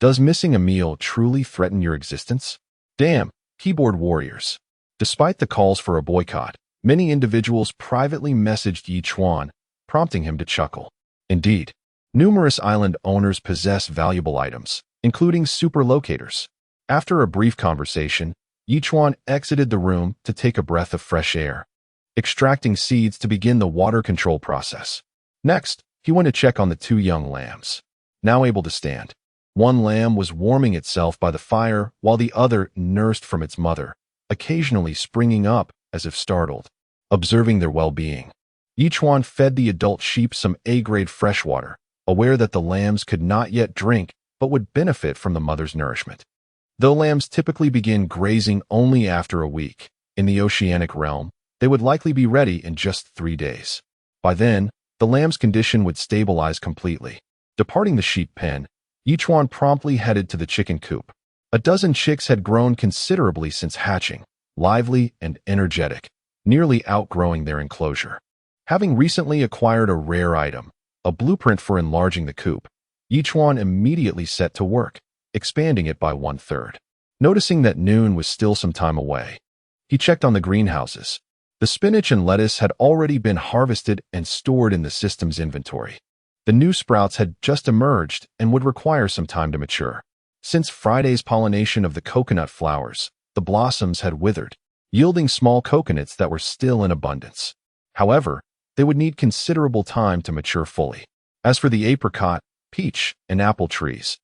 Speaker 1: Does missing a meal truly threaten your existence? Damn, keyboard warriors. Despite the calls for a boycott, many individuals privately messaged Yi Chuan, prompting him to chuckle. Indeed, numerous island owners possess valuable items, including super locators. After a brief conversation, Yi Chuan exited the room to take a breath of fresh air, extracting seeds to begin the water control process. Next, he went to check on the two young lambs. Now able to stand, one lamb was warming itself by the fire while the other nursed from its mother, occasionally springing up as if startled. Observing their well-being, Yi Chuan fed the adult sheep some A-grade freshwater, aware that the lambs could not yet drink but would benefit from the mother's nourishment. Though lambs typically begin grazing only after a week, in the oceanic realm, they would likely be ready in just 3 days. By then, the lamb's condition would stabilize completely. Departing the sheep pen, Yi Chuan promptly headed to the chicken coop. A dozen chicks had grown considerably since hatching, lively and energetic, nearly outgrowing their enclosure. Having recently acquired a rare item, a blueprint for enlarging the coop, Yi Chuan immediately set to work, expanding it by 1/3. Noticing that noon was still some time away, he checked on the greenhouses. The spinach and lettuce had already been harvested and stored in the system's inventory. The new sprouts had just emerged and would require some time to mature. Since Friday's pollination of the coconut flowers, the blossoms had withered, yielding small coconuts that were still in abundance. However, they would need considerable time to mature fully. As for the apricot, peach, and apple trees,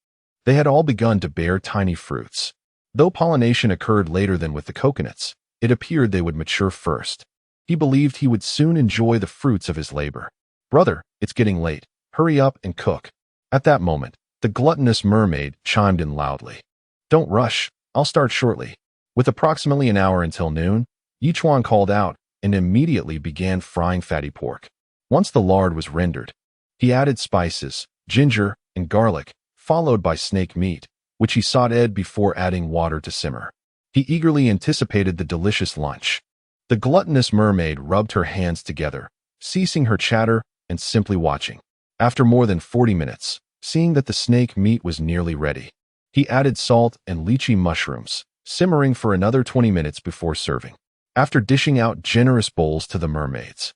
Speaker 1: they had all begun to bear tiny fruits. Though pollination occurred later than with the coconuts, it appeared they would mature first. He believed he would soon enjoy the fruits of his labor. "Brother, it's getting late. Hurry up and cook." At that moment, the gluttonous mermaid chimed in loudly. "Don't rush, I'll start shortly." With approximately an hour until noon, Yi Chuan called out and immediately began frying fatty pork. Once the lard was rendered, he added spices, ginger, and garlic, followed by snake meat, which he sautéed before adding water to simmer. He eagerly anticipated the delicious lunch. The gluttonous mermaid rubbed her hands together, ceasing her chatter and simply watching. After more than 40 minutes, seeing that the snake meat was nearly ready, he added salt and lychee mushrooms, simmering for another 20 minutes before serving. After dishing out generous bowls to the mermaids,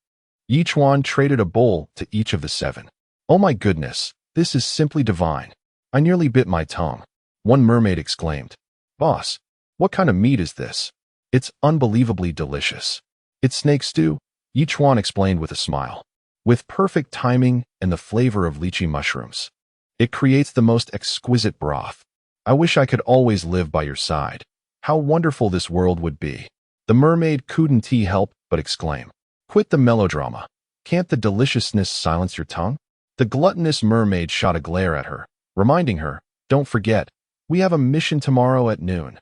Speaker 1: Yi Chuan traded a bowl to each of the 7. "Oh my goodness, this is simply divine. I nearly bit my tongue." One mermaid exclaimed. "Boss, what kind of meat is this? It's unbelievably delicious." "It's snake stew," Yi Chuan explained with a smile. "With perfect timing and the flavor of lychee mushrooms, it creates the most exquisite broth. I wish I could always live by your side. How wonderful this world would be." The mermaid couldn't help but exclaim, "Quit the melodrama. Can't the deliciousness silence your tongue?" The gluttonous mermaid shot a glare at her, reminding her, "Don't forget, we have a mission tomorrow at noon."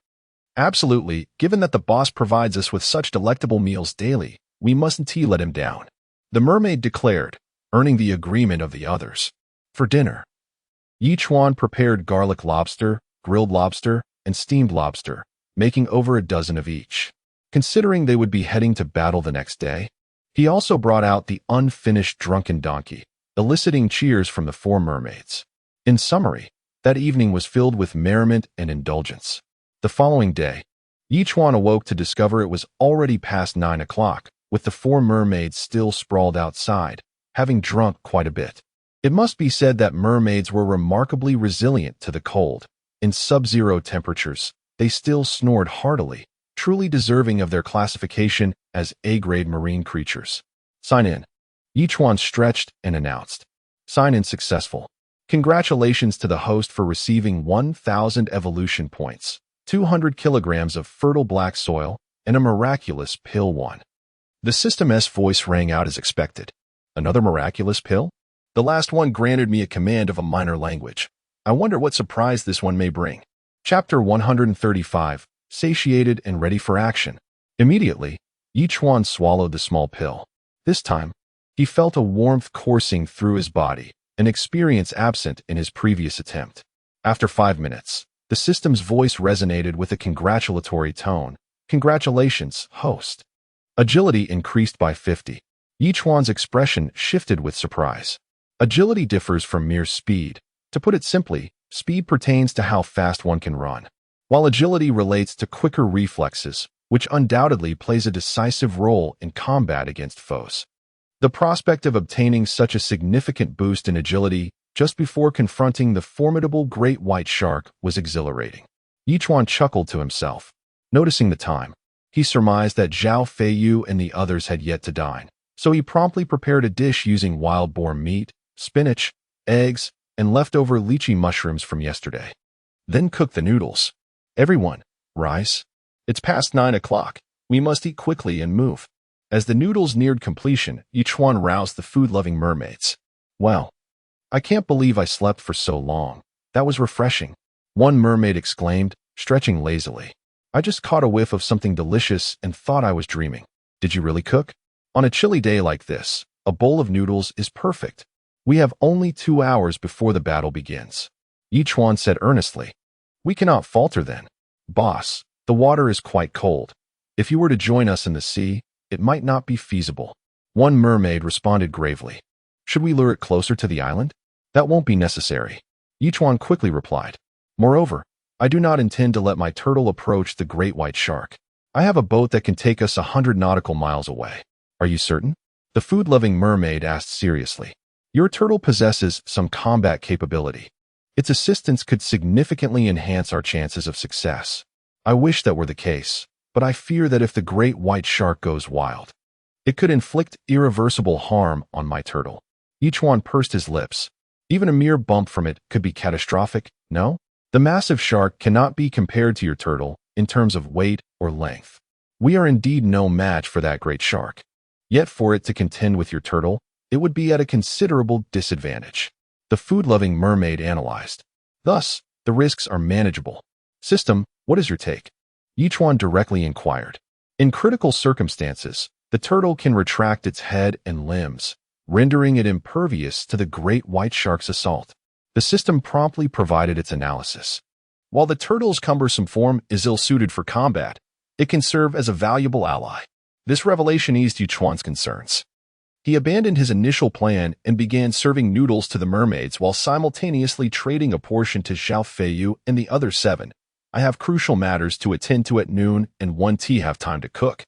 Speaker 1: "Absolutely, given that the boss provides us with such delectable meals daily, we mustn't let him down," the mermaid declared, earning the agreement of the others. For dinner, Yi Chuan prepared garlic lobster, grilled lobster, and steamed lobster, making over a dozen of each. Considering they would be heading to battle the next day, he also brought out the unfinished drunken donkey, eliciting cheers from the 4 mermaids. In summary, that evening was filled with merriment and indulgence. The following day, Yi Chuan awoke to discover it was already past 9 o'clock, with the 4 mermaids still sprawled outside, having drunk quite a bit. It must be said that mermaids were remarkably resilient to the cold. In sub-zero temperatures, they still snored heartily, truly deserving of their classification as A-grade marine creatures. "Sign in." Yi Chuan stretched and announced. "Sign-in successful. Congratulations to the host for receiving 1,000 evolution points, 200 kilograms of fertile black soil, and a miraculous pill 1. The system's voice rang out as expected. "Another miraculous pill? The last one granted me a command of a minor language. I wonder what surprise this one may bring." Chapter 135, Satiated and Ready for Action. Immediately, Yi Chuan swallowed the small pill. This time, he felt a warmth coursing through his body, an experience absent in his previous attempt. After 5 minutes, the system's voice resonated with a congratulatory tone. "Congratulations, host." Agility increased by 50. Yi Chuan's expression shifted with surprise. Agility differs from mere speed. To put it simply, Speed pertains to how fast one can run, while agility relates to quicker reflexes, which undoubtedly plays a decisive role in combat against foes. The prospect of obtaining such a significant boost in agility just before confronting the formidable great white shark was exhilarating. Chuan chuckled to himself. Noticing the time, he surmised that Zhao Feiyu and the others had yet to dine, so he promptly prepared a dish using wild boar meat, spinach, eggs, and leftover lychee mushrooms from yesterday. Then cooked the noodles. Everyone, rise. It's past 9 o'clock. We must eat quickly and move. As the noodles neared completion, Chuan roused the food-loving mermaids. Well, I can't believe I slept for so long. That was refreshing. One mermaid exclaimed, stretching lazily. I just caught a whiff of something delicious and thought I was dreaming. Did you really cook? On a chilly day like this, a bowl of noodles is perfect. We have only 2 hours before the battle begins. Chuan said earnestly. We cannot falter then. Boss, the water is quite cold. If you were to join us in the sea, it might not be feasible. One mermaid responded gravely. Should we lure it closer to the island? That won't be necessary. Chuan quickly replied. Moreover, I do not intend to let my turtle approach the great white shark. I have a boat that can take us 100 nautical miles away. Are you certain? The food-loving mermaid asked seriously. Your turtle possesses some combat capability. Its assistance could significantly enhance our chances of success. I wish that were the case, but I fear that if the great white shark goes wild, it could inflict irreversible harm on my turtle. Chuan pursed his lips. Even a mere bump from it could be catastrophic, no? The massive shark cannot be compared to your turtle in terms of weight or length. We are indeed no match for that great shark. Yet for it to contend with your turtle, it would be at a considerable disadvantage. The food-loving mermaid analyzed. Thus, the risks are manageable. System, what is your take? Chuan directly inquired. In critical circumstances, the turtle can retract its head and limbs, rendering it impervious to the great white shark's assault. The system promptly provided its analysis. While the turtle's cumbersome form is ill-suited for combat, it can serve as a valuable ally. This revelation eased Chuan's concerns. He abandoned his initial plan and began serving noodles to the mermaids while simultaneously trading a portion to Zhao Feiyu and the other 7. I have crucial matters to attend to at noon and 1 have time to cook.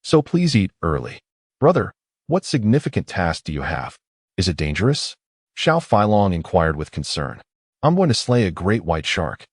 Speaker 1: So please eat early. Brother, what significant task do you have? Is it dangerous? Xiao Feilong inquired with concern. I'm going to slay a great white shark.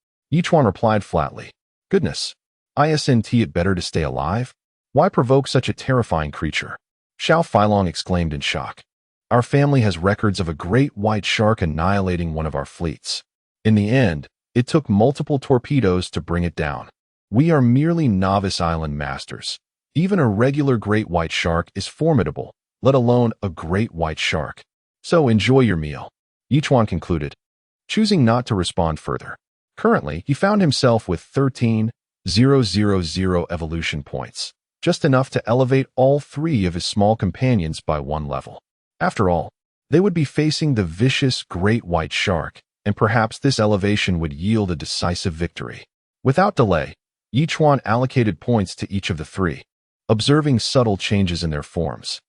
Speaker 1: Chuan replied flatly. Goodness, isn't it better to stay alive? Why provoke such a terrifying creature? Xiao Feilong exclaimed in shock. Our family has records of a great white shark annihilating one of our fleets. In the end, it took multiple torpedoes to bring it down. We are merely novice island masters. Even a regular great white shark is formidable, let alone a great white shark. So enjoy your meal. Chuan concluded, choosing not to respond further. Currently, he found himself with 13,000 evolution points, just enough to elevate all 3 of his small companions by 1 level. After all, they would be facing the vicious great white shark, and perhaps this elevation would yield a decisive victory. Without delay, Chuan allocated points to each of the 3, observing subtle changes in their forms.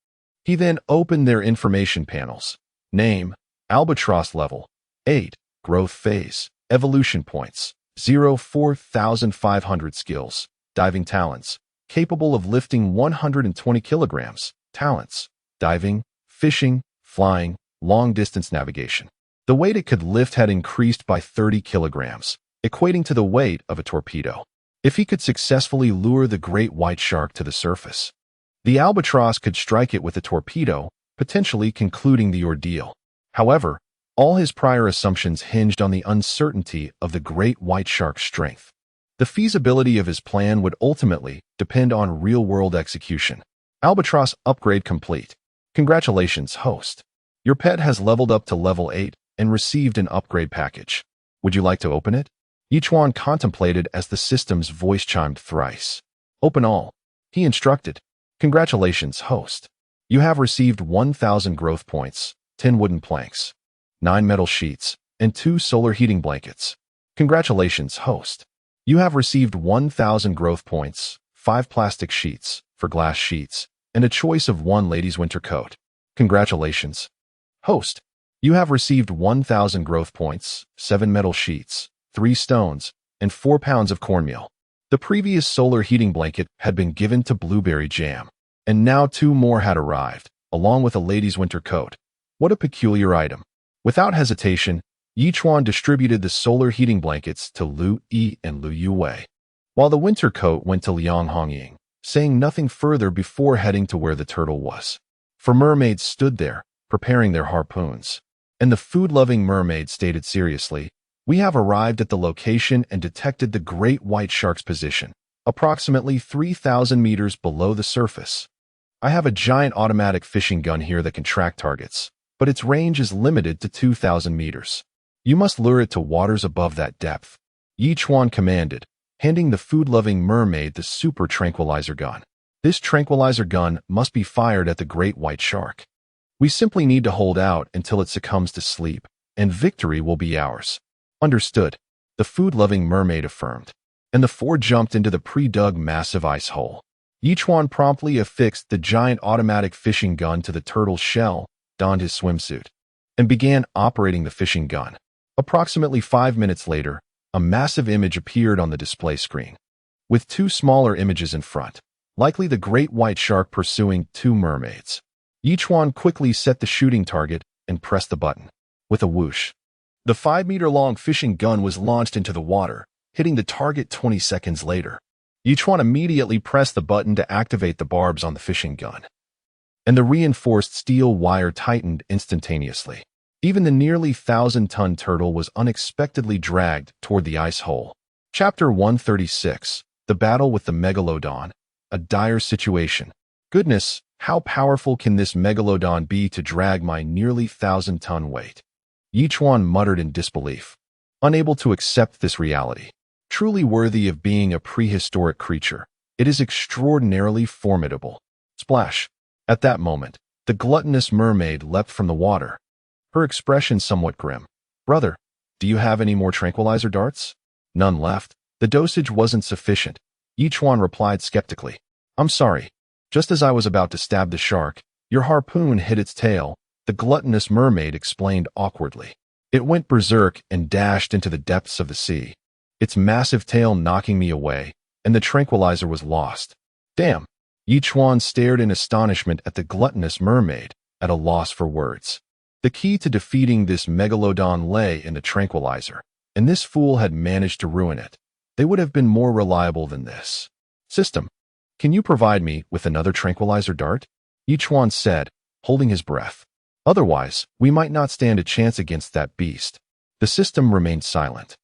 Speaker 1: He then opened their information panels. Name, Albatross level, 8, growth phase, evolution points, 4,500 skills, diving talents, capable of lifting 120 kilograms, talents, diving, fishing, flying, long-distance navigation. The weight it could lift had increased by 30 kilograms, equating to the weight of a torpedo. If he could successfully lure the great white shark to the surface, the albatross could strike it with a torpedo, potentially concluding the ordeal. However, all his prior assumptions hinged on the uncertainty of the great white shark's strength. The feasibility of his plan would ultimately depend on real-world execution. Albatross upgrade complete. Congratulations, host. Your pet has leveled up to level 8 and received an upgrade package. Would you like to open it? Chuan contemplated as the system's voice chimed thrice. Open all. He instructed. Congratulations, host. You have received 1,000 growth points, 10 wooden planks, 9 metal sheets, and 2 solar heating blankets. Congratulations, host. You have received 1,000 growth points, 5 plastic sheets for glass sheets, and a choice of 1 lady's winter coat. Congratulations, host. You have received 1,000 growth points, 7 metal sheets, 3 stones, and 4 pounds of cornmeal. The previous solar heating blanket had been given to Blueberry Jam, and now 2 more had arrived, along with a lady's winter coat. What a peculiar item. Without hesitation, Yi Chuan distributed the solar heating blankets to Lu Yi and Lu Yuwei, while the winter coat went to Liang Hongying, saying nothing further before heading to where the turtle was. 4 mermaids stood there, preparing their harpoons, and the food-loving mermaid stated seriously, "We have arrived at the location and detected the great white shark's position, approximately 3,000 meters below the surface. I have a giant automatic fishing gun here that can track targets, but its range is limited to 2,000 meters. You must lure it to waters above that depth," Yi Chuan commanded, handing the food-loving mermaid the super tranquilizer gun. "This tranquilizer gun must be fired at the great white shark. We simply need to hold out until it succumbs to sleep, and victory will be ours." "Understood," the food-loving mermaid affirmed, and the 4 jumped into the pre-dug massive ice hole. Yi Chuan promptly affixed the giant automatic fishing gun to the turtle's shell, donned his swimsuit, and began operating the fishing gun. Approximately 5 minutes later, a massive image appeared on the display screen, with 2 smaller images in front, likely the great white shark pursuing 2 mermaids. Yi Chuan quickly set the shooting target and pressed the button. With a whoosh, the 5-meter-long fishing gun was launched into the water, hitting the target 20 seconds later. Yi Chuan immediately pressed the button to activate the barbs on the fishing gun, and the reinforced steel wire tightened instantaneously. Even the nearly 1,000-ton turtle was unexpectedly dragged toward the ice hole. Chapter 136, The Battle with the Megalodon, A Dire Situation. Goodness, how powerful can this megalodon be to drag my nearly 1,000-ton weight? Yi Chuan muttered in disbelief, unable to accept this reality. Truly worthy of being a prehistoric creature, it is extraordinarily formidable. Splash! At that moment, the gluttonous mermaid leapt from the water, her expression somewhat grim. "Brother, do you have any more tranquilizer darts?" "None left. The dosage wasn't sufficient," Yi Chuan replied skeptically. "I'm sorry. Just as I was about to stab the shark, your harpoon hit its tail," the gluttonous mermaid explained awkwardly. "It went berserk and dashed into the depths of the sea, its massive tail knocking me away, and the tranquilizer was lost." "Damn!" Yi Chuan stared in astonishment at the gluttonous mermaid, at a loss for words. The key to defeating this megalodon lay in the tranquilizer, and this fool had managed to ruin it. They would have been more reliable than this. "System, can you provide me with another tranquilizer dart?" Yi Chuan said, holding his breath. "Otherwise, we might not stand a chance against that beast." The system remained silent,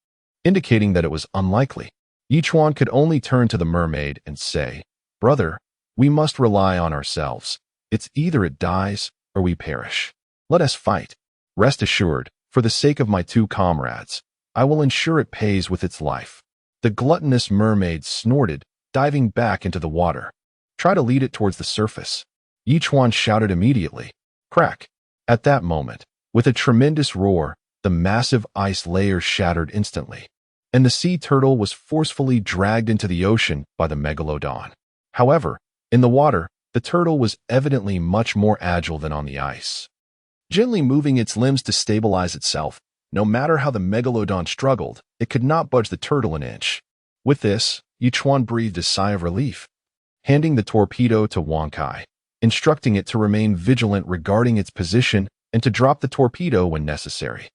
Speaker 1: indicating that it was unlikely. Yi Chuan could only turn to the mermaid and say, "Brother, we must rely on ourselves. It's either it dies or we perish. Let us fight. Rest assured, for the sake of my 2 comrades, I will ensure it pays with its life." The gluttonous mermaid snorted, diving back into the water. "Try to lead it towards the surface," Yi Chuan shouted immediately. Crack! At that moment, with a tremendous roar, the massive ice layer shattered instantly, and the sea turtle was forcefully dragged into the ocean by the megalodon. However, in the water, the turtle was evidently much more agile than on the ice, gently moving its limbs to stabilize itself. No matter how the megalodon struggled, it could not budge the turtle an inch. With this, Yi Chuan breathed a sigh of relief, handing the torpedo to Wang Kai, instructing it to remain vigilant regarding its position and to drop the torpedo when necessary.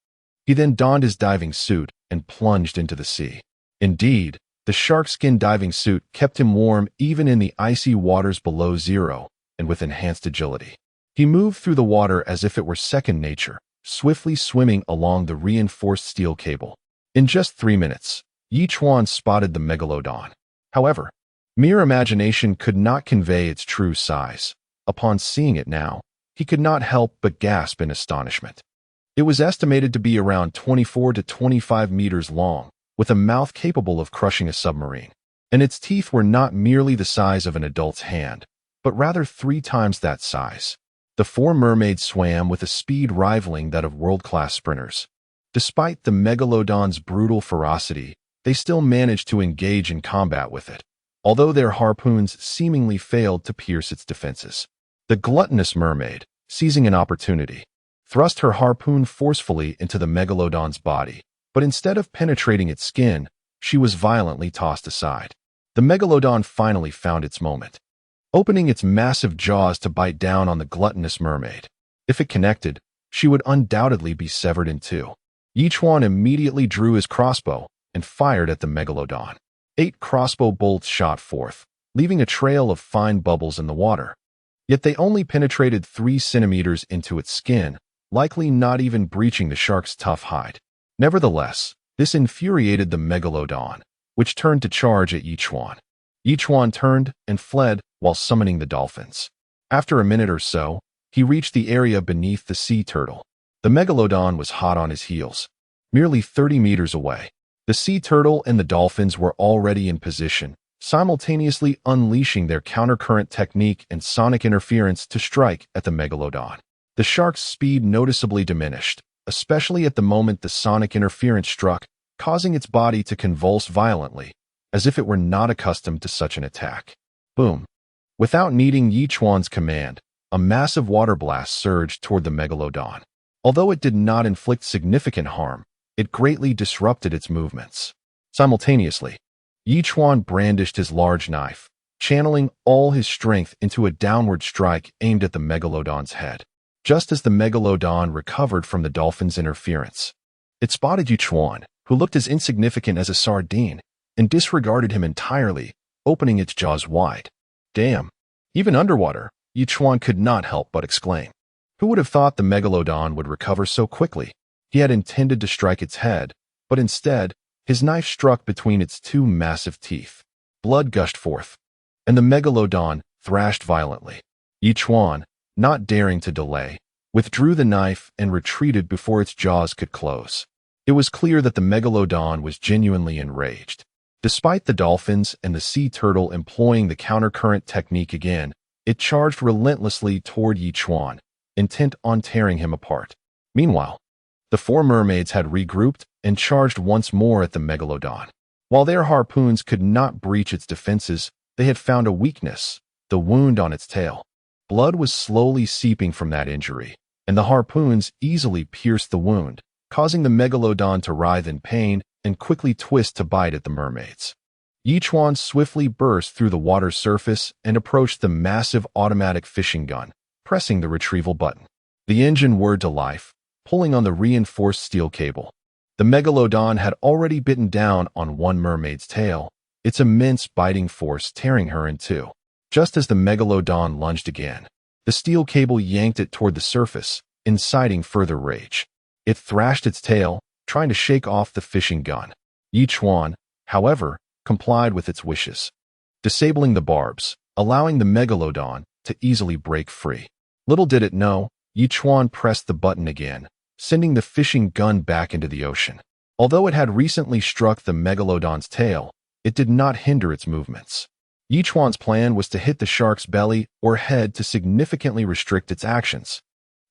Speaker 1: He then donned his diving suit and plunged into the sea. Indeed, the sharkskin diving suit kept him warm even in the icy waters below zero and with enhanced agility. He moved through the water as if it were second nature, swiftly swimming along the reinforced steel cable. In just 3 minutes, Yi Chuan spotted the megalodon. However, mere imagination could not convey its true size. Upon seeing it now, he could not help but gasp in astonishment. It was estimated to be around 24 to 25 meters long, with a mouth capable of crushing a submarine. And its teeth were not merely the size of an adult's hand, but rather 3 times that size. The 4 mermaids swam with a speed rivaling that of world-class sprinters. Despite the megalodon's brutal ferocity, they still managed to engage in combat with it, although their harpoons seemingly failed to pierce its defenses. The gluttonous mermaid, seizing an opportunity, thrust her harpoon forcefully into the megalodon's body, but instead of penetrating its skin, she was violently tossed aside. The megalodon finally found its moment, opening its massive jaws to bite down on the gluttonous mermaid. If it connected, she would undoubtedly be severed in two. Chuan immediately drew his crossbow and fired at the megalodon. 8 crossbow bolts shot forth, leaving a trail of fine bubbles in the water. Yet they only penetrated 3 centimeters into its skin, likely not even breaching the shark's tough hide. Nevertheless, this infuriated the megalodon, which turned to charge at Chuan. Chuan turned and fled while summoning the dolphins. After a minute or so, he reached the area beneath the sea turtle. The megalodon was hot on his heels. Merely 30 meters away, the sea turtle and the dolphins were already in position, simultaneously unleashing their countercurrent technique and sonic interference to strike at the megalodon. The shark's speed noticeably diminished, especially at the moment the sonic interference struck, causing its body to convulse violently, as if it were not accustomed to such an attack. Boom! Without needing Chuan's command, a massive water blast surged toward the megalodon. Although it did not inflict significant harm, it greatly disrupted its movements. Simultaneously, Chuan brandished his large knife, channeling all his strength into a downward strike aimed at the megalodon's head. Just as the megalodon recovered from the dolphin's interference, it spotted Chuan, who looked as insignificant as a sardine, and disregarded him entirely, opening its jaws wide. Damn! Even underwater, Chuan could not help but exclaim. Who would have thought the megalodon would recover so quickly? He had intended to strike its head, but instead, his knife struck between its 2 massive teeth. Blood gushed forth, and the megalodon thrashed violently. Chuan, not daring to delay, withdrew the knife and retreated before its jaws could close. It was clear that the megalodon was genuinely enraged. Despite the dolphins and the sea turtle employing the countercurrent technique again, it charged relentlessly toward Chuan, intent on tearing him apart. Meanwhile, the 4 mermaids had regrouped and charged once more at the megalodon. While their harpoons could not breach its defenses, they had found a weakness: the wound on its tail. Blood was slowly seeping from that injury, and the harpoons easily pierced the wound, causing the megalodon to writhe in pain and quickly twist to bite at the mermaids. Chuan swiftly burst through the water's surface and approached the massive automatic fishing gun, pressing the retrieval button. The engine whirred to life, pulling on the reinforced steel cable. The megalodon had already bitten down on one mermaid's tail, its immense biting force tearing her in two. Just as the megalodon lunged again, the steel cable yanked it toward the surface, inciting further rage. It thrashed its tail, trying to shake off the fishing gun. Chuan, however, complied with its wishes, disabling the barbs, allowing the megalodon to easily break free. Little did it know, Chuan pressed the button again, sending the fishing gun back into the ocean. Although it had recently struck the megalodon's tail, it did not hinder its movements. Chuan's plan was to hit the shark's belly or head to significantly restrict its actions.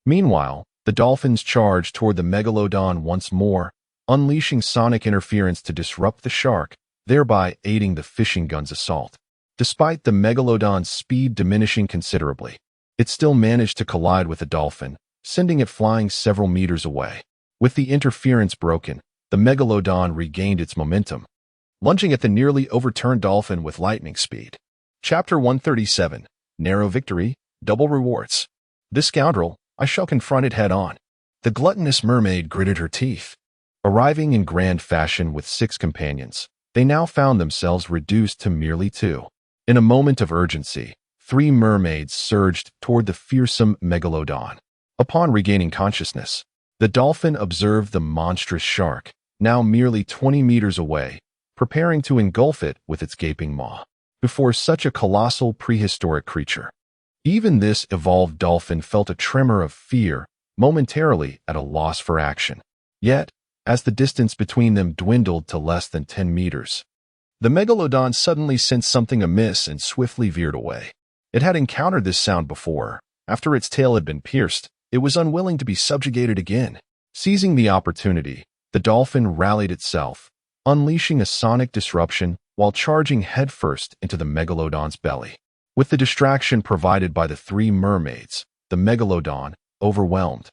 Speaker 1: Meanwhile, the dolphins charged toward the megalodon once more, unleashing sonic interference to disrupt the shark, thereby aiding the fishing gun's assault. Despite the megalodon's speed diminishing considerably, it still managed to collide with the dolphin, sending it flying several meters away. With the interference broken, the megalodon regained its momentum, lunging at the nearly overturned dolphin with lightning speed. Chapter 137, Narrow Victory, Double Rewards. This scoundrel, I shall confront it head-on. The gluttonous mermaid gritted her teeth. Arriving in grand fashion with 6 companions, they now found themselves reduced to merely 2. In a moment of urgency, 3 mermaids surged toward the fearsome megalodon. Upon regaining consciousness, the dolphin observed the monstrous shark, now merely 20 meters away, preparing to engulf it with its gaping maw. Before such a colossal prehistoric creature, even this evolved dolphin felt a tremor of fear, momentarily at a loss for action. Yet, as the distance between them dwindled to less than 10 meters, the megalodon suddenly sensed something amiss and swiftly veered away. It had encountered this sound before. After its tail had been pierced, it was unwilling to be subjugated again. Seizing the opportunity, the dolphin rallied itself, unleashing a sonic disruption while charging headfirst into the megalodon's belly. With the distraction provided by the 3 mermaids, the megalodon, overwhelmed,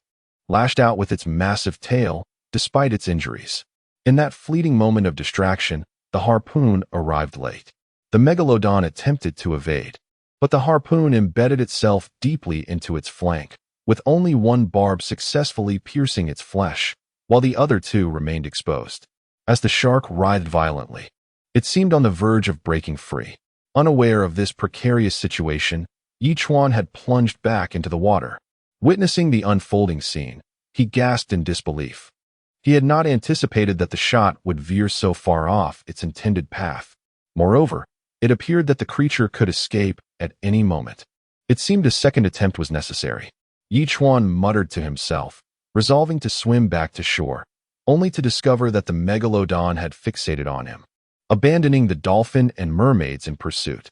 Speaker 1: lashed out with its massive tail, despite its injuries. In that fleeting moment of distraction, the harpoon arrived late. The megalodon attempted to evade, but the harpoon embedded itself deeply into its flank, with only one barb successfully piercing its flesh, while the other two remained exposed. As the shark writhed violently, it seemed on the verge of breaking free. Unaware of this precarious situation, Chuan had plunged back into the water. Witnessing the unfolding scene, he gasped in disbelief. He had not anticipated that the shot would veer so far off its intended path. Moreover, it appeared that the creature could escape at any moment. It seemed a second attempt was necessary. Chuan muttered to himself, resolving to swim back to shore, only to discover that the megalodon had fixated on him. Abandoning the dolphin and mermaids in pursuit,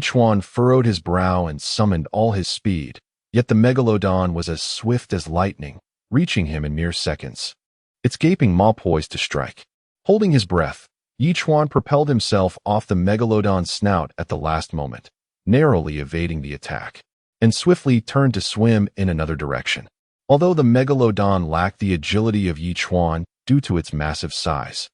Speaker 1: Chuan furrowed his brow and summoned all his speed, yet the megalodon was as swift as lightning, reaching him in mere seconds. Its gaping maw poised to strike. Holding his breath, Chuan propelled himself off the megalodon's snout at the last moment, narrowly evading the attack, and swiftly turned to swim in another direction. Although the megalodon lacked the agility of Chuan due to its massive size,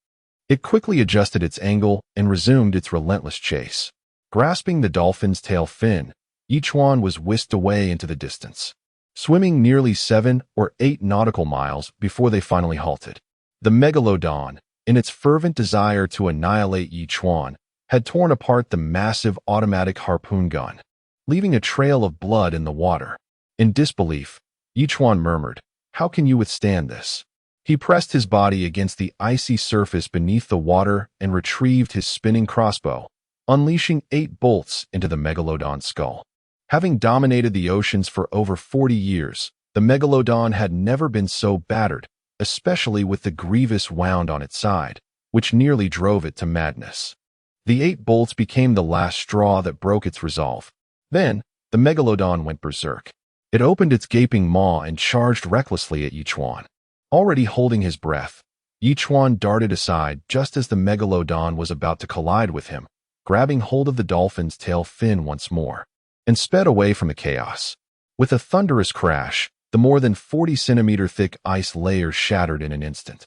Speaker 1: it quickly adjusted its angle and resumed its relentless chase. Grasping the dolphin's tail fin, Chuan was whisked away into the distance, swimming nearly 7 or 8 nautical miles before they finally halted. The megalodon, in its fervent desire to annihilate Chuan, had torn apart the massive automatic harpoon gun, leaving a trail of blood in the water. In disbelief, Chuan murmured, "How can you withstand this?" He pressed his body against the icy surface beneath the water and retrieved his spinning crossbow, unleashing 8 bolts into the megalodon's skull. Having dominated the oceans for over 40 years, the megalodon had never been so battered, especially with the grievous wound on its side, which nearly drove it to madness. The 8 bolts became the last straw that broke its resolve. Then, the megalodon went berserk. It opened its gaping maw and charged recklessly at Chuan. Already holding his breath, Chuan darted aside just as the megalodon was about to collide with him, grabbing hold of the dolphin's tail fin once more, and sped away from the chaos. With a thunderous crash, the more than 40-centimeter thick ice layer shattered in an instant,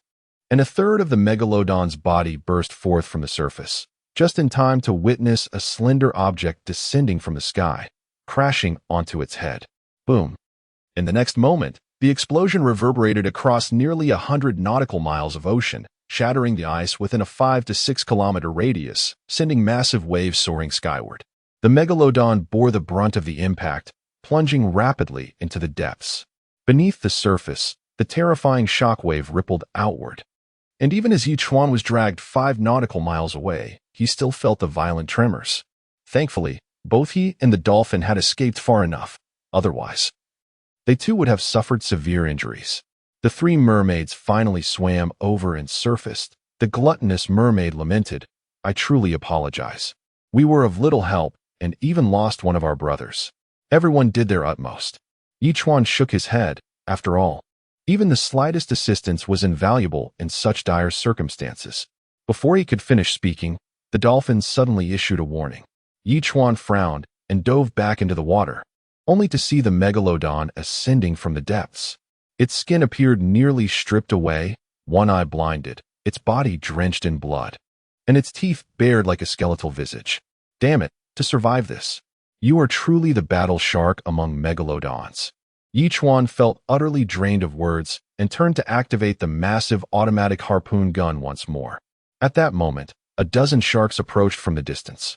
Speaker 1: and a third of the megalodon's body burst forth from the surface, just in time to witness a slender object descending from the sky, crashing onto its head. Boom! In the next moment, the explosion reverberated across nearly 100 nautical miles of ocean, shattering the ice within a 5 to 6 kilometer radius, sending massive waves soaring skyward. The megalodon bore the brunt of the impact, plunging rapidly into the depths. Beneath the surface, the terrifying shockwave rippled outward. And even as Chuan was dragged 5 nautical miles away, he still felt the violent tremors. Thankfully, both he and the dolphin had escaped far enough. Otherwise, they too would have suffered severe injuries. The 3 mermaids finally swam over and surfaced. The gluttonous mermaid lamented, "I truly apologize. We were of little help and even lost one of our brothers." Everyone did their utmost. Chuan shook his head. After all, even the slightest assistance was invaluable in such dire circumstances. Before he could finish speaking, the dolphin suddenly issued a warning. Chuan frowned and dove back into the water, only to see the megalodon ascending from the depths. Its skin appeared nearly stripped away, one eye blinded, its body drenched in blood, and its teeth bared like a skeletal visage. "Damn it, to survive this. You are truly the battle shark among megalodons." Chuan felt utterly drained of words and turned to activate the massive automatic harpoon gun once more. At that moment, a dozen sharks approached from the distance,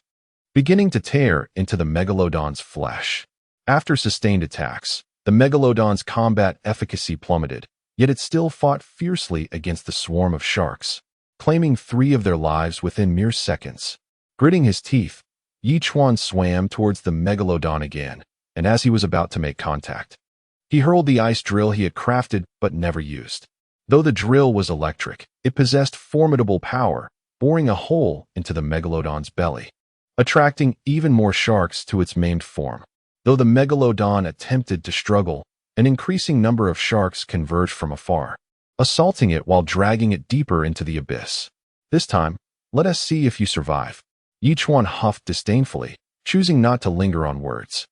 Speaker 1: beginning to tear into the megalodon's flesh. After sustained attacks, the megalodon's combat efficacy plummeted, yet it still fought fiercely against the swarm of sharks, claiming 3 of their lives within mere seconds. Gritting his teeth, Chuan swam towards the megalodon again, and as he was about to make contact, he hurled the ice drill he had crafted but never used. Though the drill was electric, it possessed formidable power, boring a hole into the megalodon's belly, attracting even more sharks to its maimed form. Though the megalodon attempted to struggle, an increasing number of sharks converged from afar, assaulting it while dragging it deeper into the abyss. "This time, let us see if you survive." Chuan huffed disdainfully, choosing not to linger on words.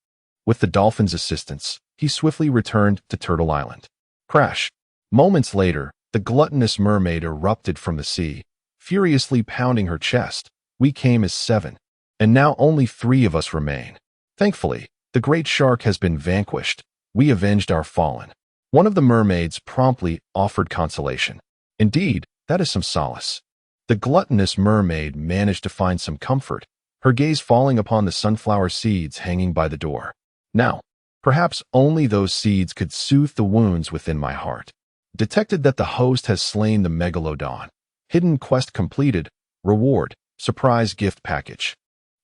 Speaker 1: With the dolphin's assistance, he swiftly returned to Turtle Island. Crash. Moments later, the gluttonous mermaid erupted from the sea, furiously pounding her chest. We came as 7, and now only 3 of us remain. Thankfully, the great shark has been vanquished. We avenged our fallen. One of the mermaids promptly offered consolation. Indeed, that is some solace. The gluttonous mermaid managed to find some comfort, her gaze falling upon the sunflower seeds hanging by the door. Now, perhaps only those seeds could soothe the wounds within my heart. Detected that the host has slain the megalodon. Hidden quest completed. Reward, surprise gift package.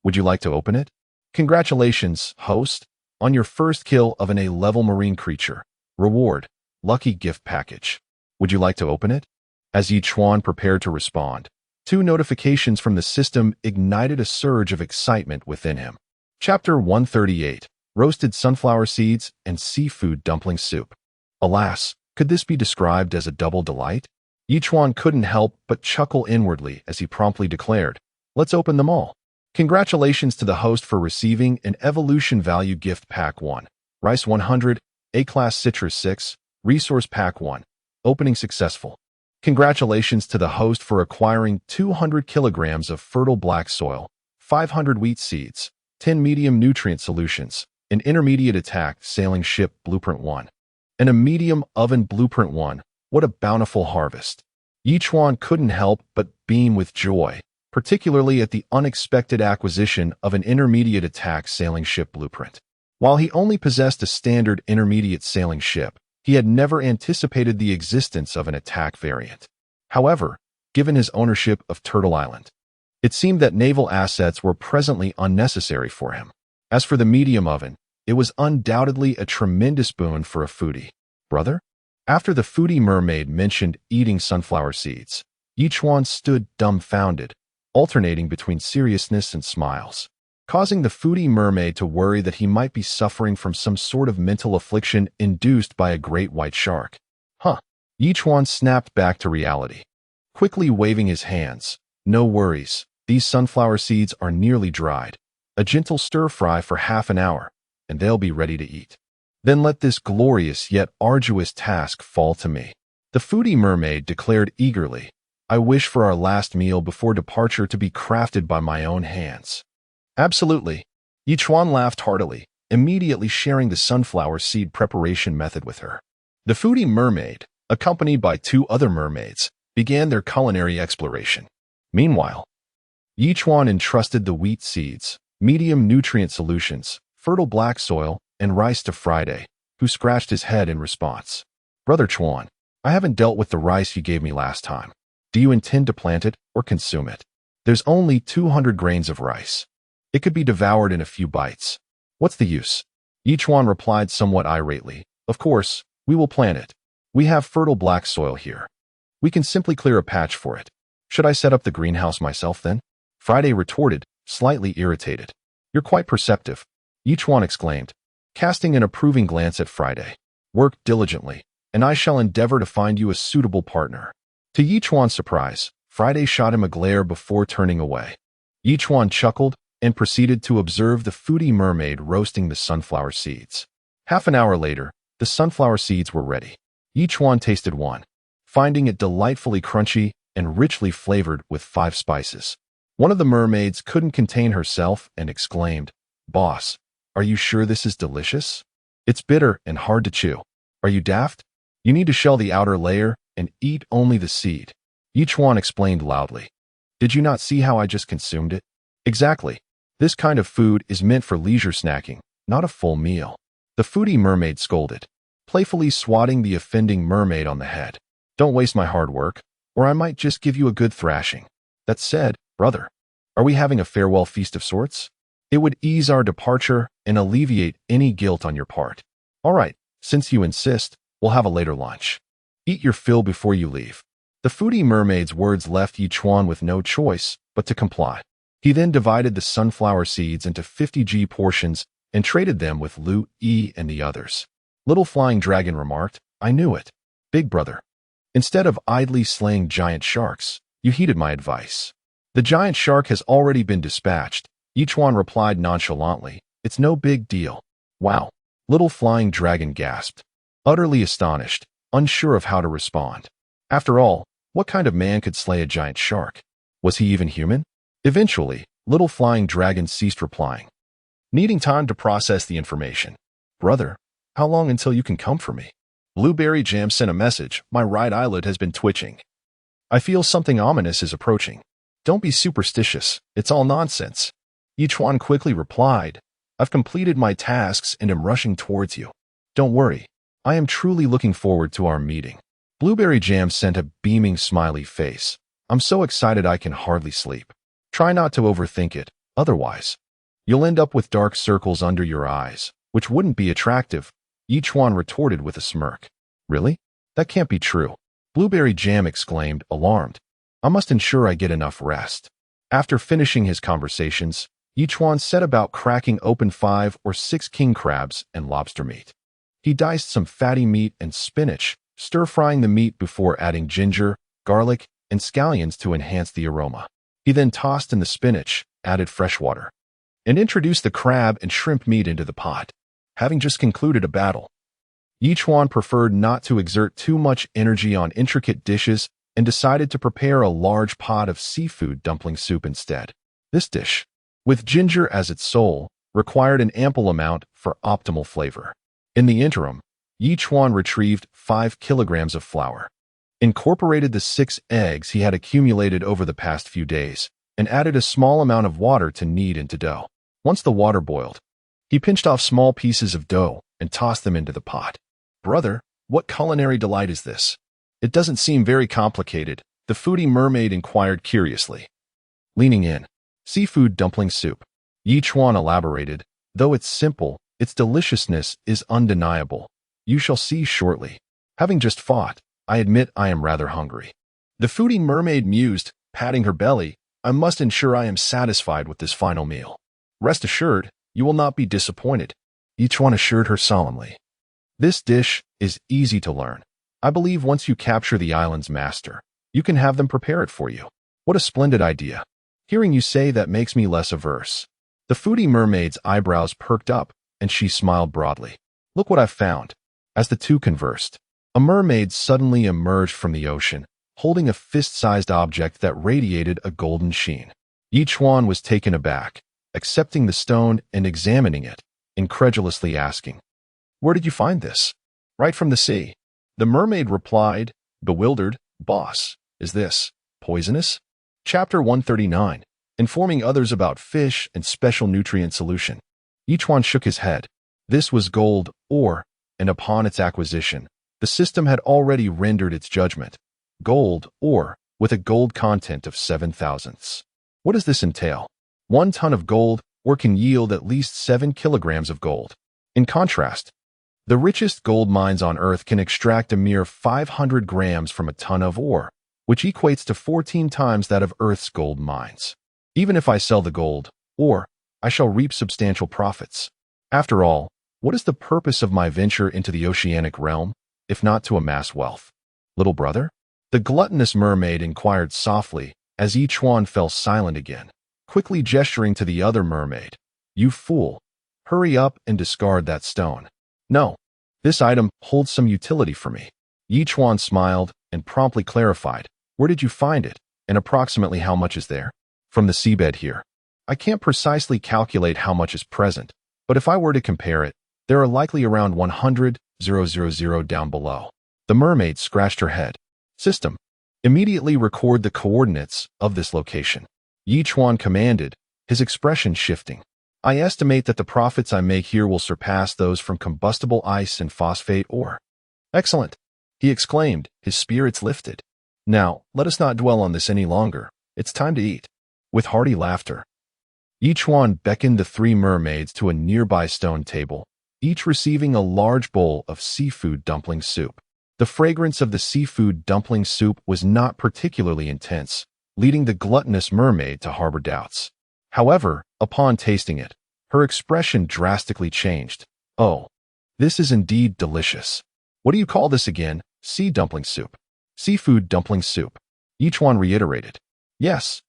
Speaker 1: Would you like to open it? Congratulations, host, on your first kill of an A-level marine creature. Reward, lucky gift package. Would you like to open it? As Chuan prepared to respond, 2 notifications from the system ignited a surge of excitement within him. Chapter 138, Roasted Sunflower Seeds and Seafood Dumpling Soup. Alas, could this be described as a double delight? Chuan couldn't help but chuckle inwardly as he promptly declared, "Let's open them all." Congratulations to the host for receiving an Evolution Value Gift Pack 1, Rice 100, A-Class Citrus 6, Resource Pack 1. Opening successful. Congratulations to the host for acquiring 200 kilograms of fertile black soil, 500 wheat seeds, 10 medium nutrient solutions, an intermediate attack sailing ship Blueprint 1, and a medium oven Blueprint 1. What a bountiful harvest. Chuan couldn't help but beam with joy, particularly at the unexpected acquisition of an intermediate attack sailing ship Blueprint. While he only possessed a standard intermediate sailing ship, he had never anticipated the existence of an attack variant. However, given his ownership of Turtle Island, it seemed that naval assets were presently unnecessary for him. As for the medium oven, it was undoubtedly a tremendous boon for a foodie. Brother? After the foodie mermaid mentioned eating sunflower seeds, Chuan stood dumbfounded, alternating between seriousness and smiles, causing the foodie mermaid to worry that he might be suffering from some sort of mental affliction induced by a great white shark. Chuan snapped back to reality, quickly waving his hands. No worries, these sunflower seeds are nearly dried. A gentle stir-fry for half an hour, and they'll be ready to eat. Then let this glorious yet arduous task fall to me. The foodie mermaid declared eagerly, I wish for our last meal before departure to be crafted by my own hands. Absolutely. Chuan laughed heartily, immediately sharing the sunflower seed preparation method with her. The foodie mermaid, accompanied by 2 other mermaids, began their culinary exploration. Meanwhile, Chuan entrusted the wheat seeds, medium nutrient solutions, fertile black soil, and rice to Friday, who scratched his head in response. Brother Chuan, I haven't dealt with the rice you gave me last time. Do you intend to plant it or consume it? There's only 200 grains of rice. It could be devoured in a few bites. What's the use? Chuan replied somewhat irately. Of course, we will plant it. We have fertile black soil here. We can simply clear a patch for it. Should I set up the greenhouse myself then? Friday retorted, slightly irritated. You're quite perceptive, Chuan exclaimed, casting an approving glance at Friday. Work diligently, and I shall endeavor to find you a suitable partner. To Chuan's surprise, Friday shot him a glare before turning away. Chuan chuckled and proceeded to observe the foodie mermaid roasting the sunflower seeds. Half an hour later, the sunflower seeds were ready. Chuan tasted one, finding it delightfully crunchy and richly flavored with 5 spices. One of the mermaids couldn't contain herself and exclaimed, Boss, are you sure this is delicious? It's bitter and hard to chew. Are you daft? You need to shell the outer layer and eat only the seed. Chuan explained loudly. Did you not see how I just consumed it? Exactly. This kind of food is meant for leisure snacking, not a full meal. The foodie mermaid scolded, playfully swatting the offending mermaid on the head. Don't waste my hard work, or I might just give you a good thrashing. That said, brother, are we having a farewell feast of sorts? It would ease our departure and alleviate any guilt on your part. All right, since you insist, we'll have a later lunch. Eat your fill before you leave. The foodie mermaid's words left Chuan with no choice but to comply. He then divided the sunflower seeds into 50g portions and traded them with Lu E and the others. Little Flying Dragon remarked, I knew it. Big brother. Instead of idly slaying giant sharks, you heeded my advice. The giant shark has already been dispatched, Chuan replied nonchalantly. It's no big deal. Wow. Little Flying Dragon gasped. Utterly astonished, unsure of how to respond. After all, what kind of man could slay a giant shark? Was he even human? Eventually, little flying dragon ceased replying, needing time to process the information. Brother, how long until you can come for me? Blueberry Jam sent a message. My right eyelid has been twitching. I feel something ominous is approaching. Don't be superstitious. It's all nonsense. Chuan quickly replied, I've completed my tasks and am rushing towards you. Don't worry. I am truly looking forward to our meeting. Blueberry Jam sent a beaming smiley face. I'm so excited I can hardly sleep. Try not to overthink it, otherwise you'll end up with dark circles under your eyes, which wouldn't be attractive. Chuan retorted with a smirk. Really? That can't be true. Blueberry Jam exclaimed, alarmed. I must ensure I get enough rest. After finishing his conversations, Chuan set about cracking open 5 or 6 king crabs and lobster meat. He diced some fatty meat and spinach, stir-frying the meat before adding ginger, garlic, and scallions to enhance the aroma. He then tossed in the spinach, added fresh water, and introduced the crab and shrimp meat into the pot. Having just concluded a battle, Chuan preferred not to exert too much energy on intricate dishes and decided to prepare a large pot of seafood dumpling soup instead. This dish, with ginger as its soul, required an ample amount for optimal flavor. In the interim, Chuan retrieved 5 kilograms of flour, incorporated the 6 eggs he had accumulated over the past few days, and added a small amount of water to knead into dough. Once the water boiled, he pinched off small pieces of dough and tossed them into the pot. Brother, what culinary delight is this? It doesn't seem very complicated, the foodie mermaid inquired curiously. Leaning in, seafood dumpling soup. Chuan elaborated, though it's simple, its deliciousness is undeniable. You shall see shortly. Having just fought, I admit I am rather hungry. The foodie mermaid mused, patting her belly. I must ensure I am satisfied with this final meal. Rest assured, you will not be disappointed. Chuan assured her solemnly. This dish is easy to learn. I believe once you capture the island's master, you can have them prepare it for you. What a splendid idea. Hearing you say that makes me less averse. The foodie mermaid's eyebrows perked up, and she smiled broadly. Look what I've found. As the two conversed, a mermaid suddenly emerged from the ocean, holding a fist-sized object that radiated a golden sheen. Chuan was taken aback, accepting the stone and examining it, incredulously asking, Where did you find this? Right from the sea. The mermaid replied, bewildered, Boss, is this poisonous? Chapter 139, Informing Others About Fish and Special Nutrient Solution. Chuan shook his head. This was gold ore, and upon its acquisition, the system had already rendered its judgment. Gold ore, with a gold content of 7/1000. What does this entail? 1 ton of gold ore can yield at least 7 kilograms of gold. In contrast, the richest gold mines on Earth can extract a mere 500 grams from a ton of ore, which equates to 14 times that of Earth's gold mines. Even if I sell the gold ore, I shall reap substantial profits. After all, what is the purpose of my venture into the oceanic realm, if not to amass wealth? Little brother? The gluttonous mermaid inquired softly as Chuan fell silent again, quickly gesturing to the other mermaid. You fool! Hurry up and discard that stone. No, this item holds some utility for me. Chuan smiled and promptly clarified. Where did you find it, and approximately how much is there? From the seabed here. I can't precisely calculate how much is present, but if I were to compare it, there are likely around 100,000 down below. The mermaid scratched her head. System, immediately record the coordinates of this location. Chuan commanded, his expression shifting. I estimate that the profits I make here will surpass those from combustible ice and phosphate ore. Excellent, he exclaimed, his spirits lifted. Now, let us not dwell on this any longer. It's time to eat. With hearty laughter, Chuan beckoned the 3 mermaids to a nearby stone table, each receiving a large bowl of seafood dumpling soup. The fragrance of the seafood dumpling soup was not particularly intense, leading the gluttonous mermaid to harbor doubts. However, upon tasting it, her expression drastically changed. Oh, this is indeed delicious. What do you call this again? Sea dumpling soup. Seafood dumpling soup. Chuan reiterated. Yes,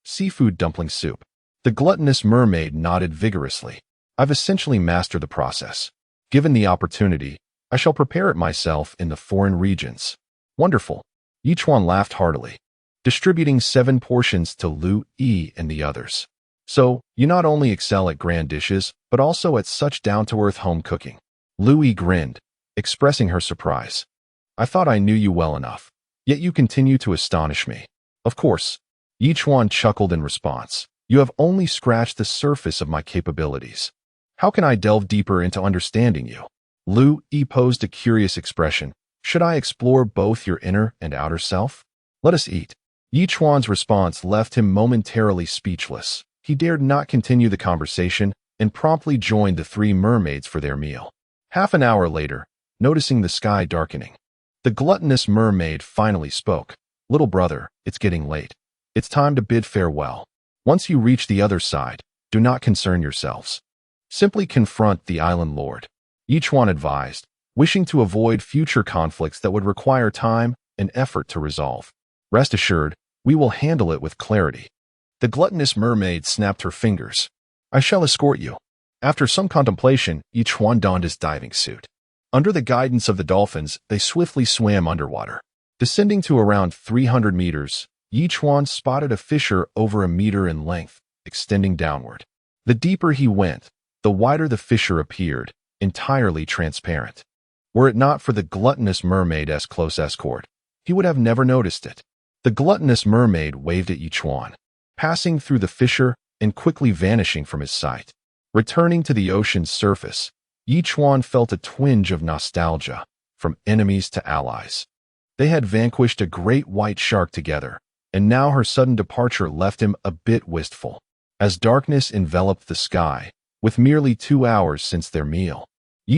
Speaker 1: seafood dumpling soup. The gluttonous mermaid nodded vigorously. I've essentially mastered the process. Given the opportunity, I shall prepare it myself in the foreign regions. Wonderful. Chuan laughed heartily, distributing 7 portions to Lu Yi and the others. So, you not only excel at grand dishes, but also at such down-to-earth home cooking. Lu Yi grinned, expressing her surprise. I thought I knew you well enough, yet you continue to astonish me. Of course. Chuan chuckled in response. You have only scratched the surface of my capabilities. How can I delve deeper into understanding you? Lu Yi posed a curious expression. Should I explore both your inner and outer self? Let us eat. Chuan's response left him momentarily speechless. He dared not continue the conversation and promptly joined the 3 mermaids for their meal. Half an hour later, noticing the sky darkening, the gluttonous mermaid finally spoke. Little brother, it's getting late. It's time to bid farewell. Once you reach the other side, do not concern yourselves. Simply confront the island lord. Chuan advised, wishing to avoid future conflicts that would require time and effort to resolve. Rest assured, we will handle it with clarity. The gluttonous mermaid snapped her fingers. I shall escort you. After some contemplation, Chuan donned his diving suit. Under the guidance of the dolphins, they swiftly swam underwater. Descending to around 300 meters, Chuan spotted a fissure over a meter in length, extending downward. The deeper he went, the wider the fissure appeared, entirely transparent. Were it not for the gluttonous mermaid's close escort, he would have never noticed it. The gluttonous mermaid waved at Chuan, passing through the fissure and quickly vanishing from his sight. Returning to the ocean's surface, Chuan felt a twinge of nostalgia, from enemies to allies. They had vanquished a great white shark together, and now her sudden departure left him a bit wistful. As darkness enveloped the sky, with merely 2 hours since their meal,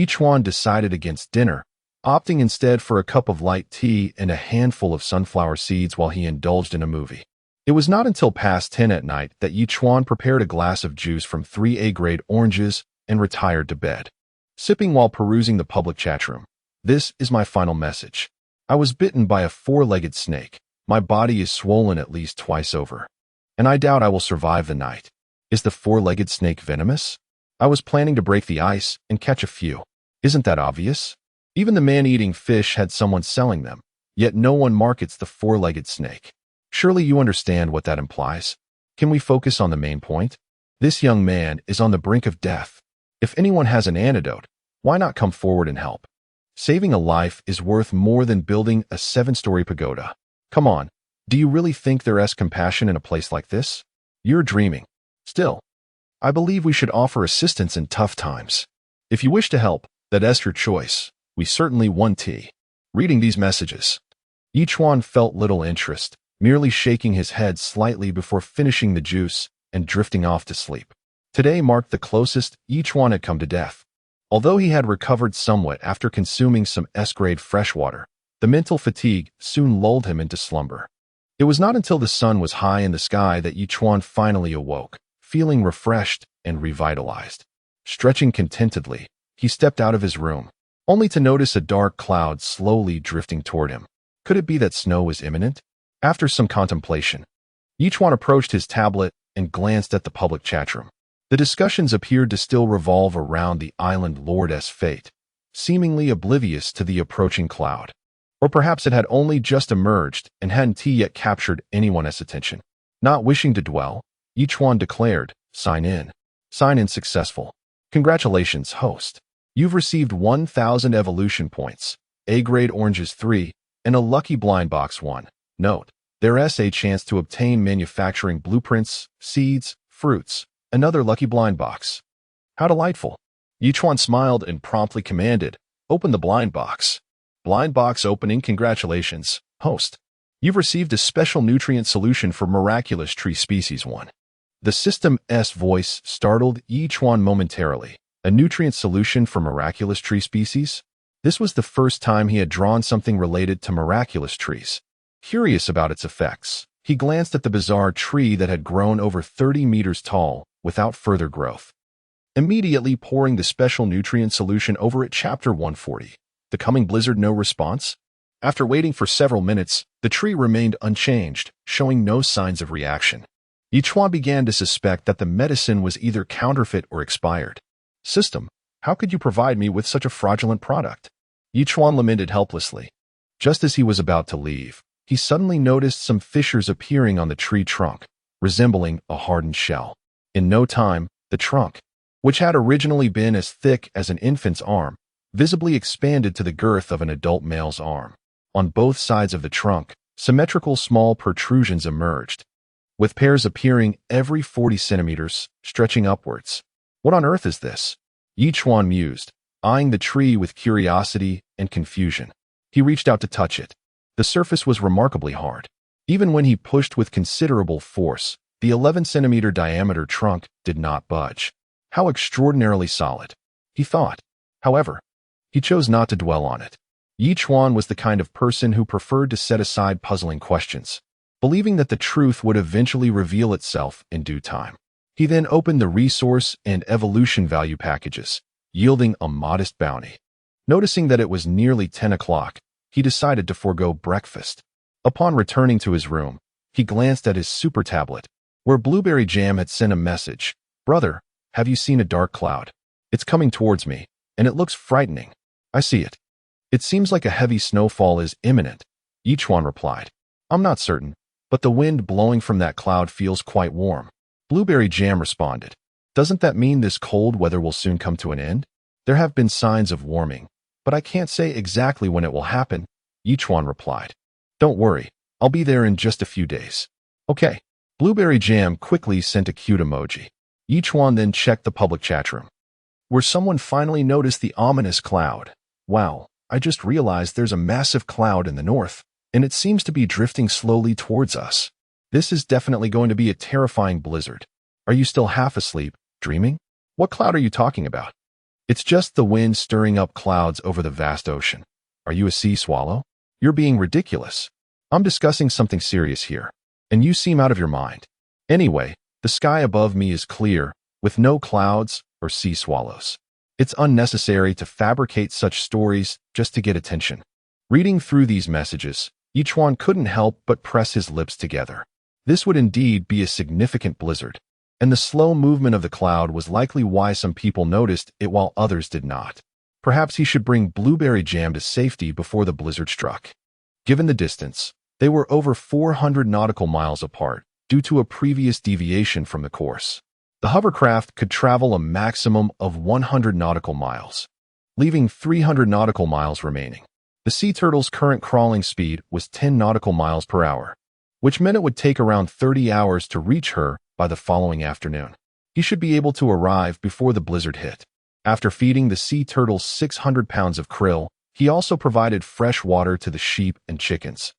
Speaker 1: Chuan decided against dinner, opting instead for a cup of light tea and a handful of sunflower seeds while he indulged in a movie. It was not until past 10 at night that Chuan prepared a glass of juice from 3 A-grade oranges and retired to bed. Sipping while perusing the public chatroom. This is my final message. I was bitten by a 4-legged snake. My body is swollen at least twice over, and I doubt I will survive the night. Is the 4-legged snake venomous? I was planning to break the ice and catch a few. Isn't that obvious? Even the man-eating fish had someone selling them, yet no one markets the 4-legged snake. Surely you understand what that implies. Can we focus on the main point? This young man is on the brink of death. If anyone has an antidote, why not come forward and help? Saving a life is worth more than building a 7-story pagoda. Come on, do you really think there is compassion in a place like this? You're dreaming. Still, I believe we should offer assistance in tough times. If you wish to help, that is your choice. We certainly want tea. Reading these messages, Chuan felt little interest, merely shaking his head slightly before finishing the juice and drifting off to sleep. Today marked the closest Chuan had come to death. Although he had recovered somewhat after consuming some S-grade freshwater, the mental fatigue soon lulled him into slumber. It was not until the sun was high in the sky that Chuan finally awoke, feeling refreshed and revitalized. Stretching contentedly, he stepped out of his room, only to notice a dark cloud slowly drifting toward him. Could it be that snow was imminent? After some contemplation, Chuan approached his tablet and glanced at the public chatroom. The discussions appeared to still revolve around the island lord's fate, seemingly oblivious to the approaching cloud. Or perhaps it had only just emerged and hadn't yet captured anyone's attention. Not wishing to dwell, Chuan declared, Sign in. Sign in successful. Congratulations, host. You've received 1,000 evolution points, A-grade oranges 3, and a lucky blind box 1. Note, there is a chance to obtain manufacturing blueprints, seeds, fruits, another lucky blind box. How delightful. Chuan smiled and promptly commanded, Open the blind box. Blind box opening. Congratulations, host. You've received a special nutrient solution for miraculous tree species 1. The system's voice startled Chuan momentarily. A nutrient solution for miraculous tree species? This was the first time he had drawn something related to miraculous trees. Curious about its effects, he glanced at the bizarre tree that had grown over 30 meters tall without further growth. Immediately pouring the special nutrient solution over it. Chapter 140. The coming blizzard. No response? After waiting for several minutes, the tree remained unchanged, showing no signs of reaction. Chuan began to suspect that the medicine was either counterfeit or expired. System, how could you provide me with such a fraudulent product? Chuan lamented helplessly. Just as he was about to leave, he suddenly noticed some fissures appearing on the tree trunk, resembling a hardened shell. In no time, the trunk, which had originally been as thick as an infant's arm, visibly expanded to the girth of an adult male's arm. On both sides of the trunk, symmetrical small protrusions emerged, with pairs appearing every 40 centimeters, stretching upwards. What on earth is this? Chuan mused, eyeing the tree with curiosity and confusion. He reached out to touch it. The surface was remarkably hard. Even when he pushed with considerable force, the 11-centimeter diameter trunk did not budge. How extraordinarily solid, he thought. However, he chose not to dwell on it. Chuan was the kind of person who preferred to set aside puzzling questions, believing that the truth would eventually reveal itself in due time. He then opened the resource and evolution value packages, yielding a modest bounty. Noticing that it was nearly 10 o'clock, he decided to forego breakfast. Upon returning to his room, he glanced at his super tablet, where Blueberry Jam had sent a message. "Brother, have you seen a dark cloud? It's coming towards me, and it looks frightening." "I see it. It seems like a heavy snowfall is imminent," Chuan replied. "I'm not certain, but the wind blowing from that cloud feels quite warm." Blueberry Jam responded. "Doesn't that mean this cold weather will soon come to an end? There have been signs of warming, but I can't say exactly when it will happen," Chuan replied. "Don't worry, I'll be there in just a few days." "Okay." Blueberry Jam quickly sent a cute emoji. Chuan then checked the public chat room, where someone finally noticed the ominous cloud. "Wow, I just realized there's a massive cloud in the north, and it seems to be drifting slowly towards us. This is definitely going to be a terrifying blizzard. Are you still half asleep, dreaming? What cloud are you talking about?" "It's just the wind stirring up clouds over the vast ocean. Are you a sea swallow? You're being ridiculous. I'm discussing something serious here, and you seem out of your mind. Anyway, the sky above me is clear, with no clouds or sea swallows. It's unnecessary to fabricate such stories just to get attention." Reading through these messages, Chuan couldn't help but press his lips together. This would indeed be a significant blizzard, and the slow movement of the cloud was likely why some people noticed it while others did not. Perhaps he should bring Blueberry Jam to safety before the blizzard struck. Given the distance, they were over 400 nautical miles apart due to a previous deviation from the course. The hovercraft could travel a maximum of 100 nautical miles, leaving 300 nautical miles remaining. The sea turtle's current crawling speed was 10 nautical miles per hour, which meant it would take around 30 hours to reach her by the following afternoon. He should be able to arrive before the blizzard hit. After feeding the sea turtle 600 pounds of krill, he also provided fresh water to the sheep and chickens,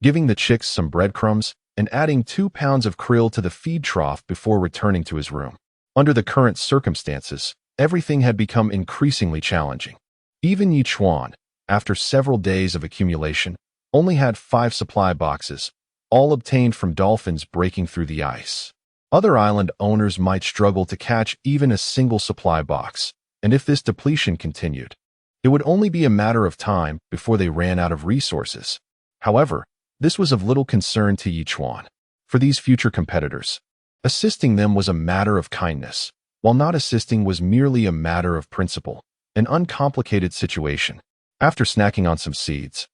Speaker 1: giving the chicks some breadcrumbs and adding 2 pounds of krill to the feed trough before returning to his room. Under the current circumstances, everything had become increasingly challenging. Even Chuan, after several days of accumulation, only had 5 supply boxes, all obtained from dolphins breaking through the ice. Other island owners might struggle to catch even a single supply box, and if this depletion continued, it would only be a matter of time before they ran out of resources. However, this was of little concern to Chuan. For these future competitors, assisting them was a matter of kindness, while not assisting was merely a matter of principle, an uncomplicated situation. After snacking on some seeds,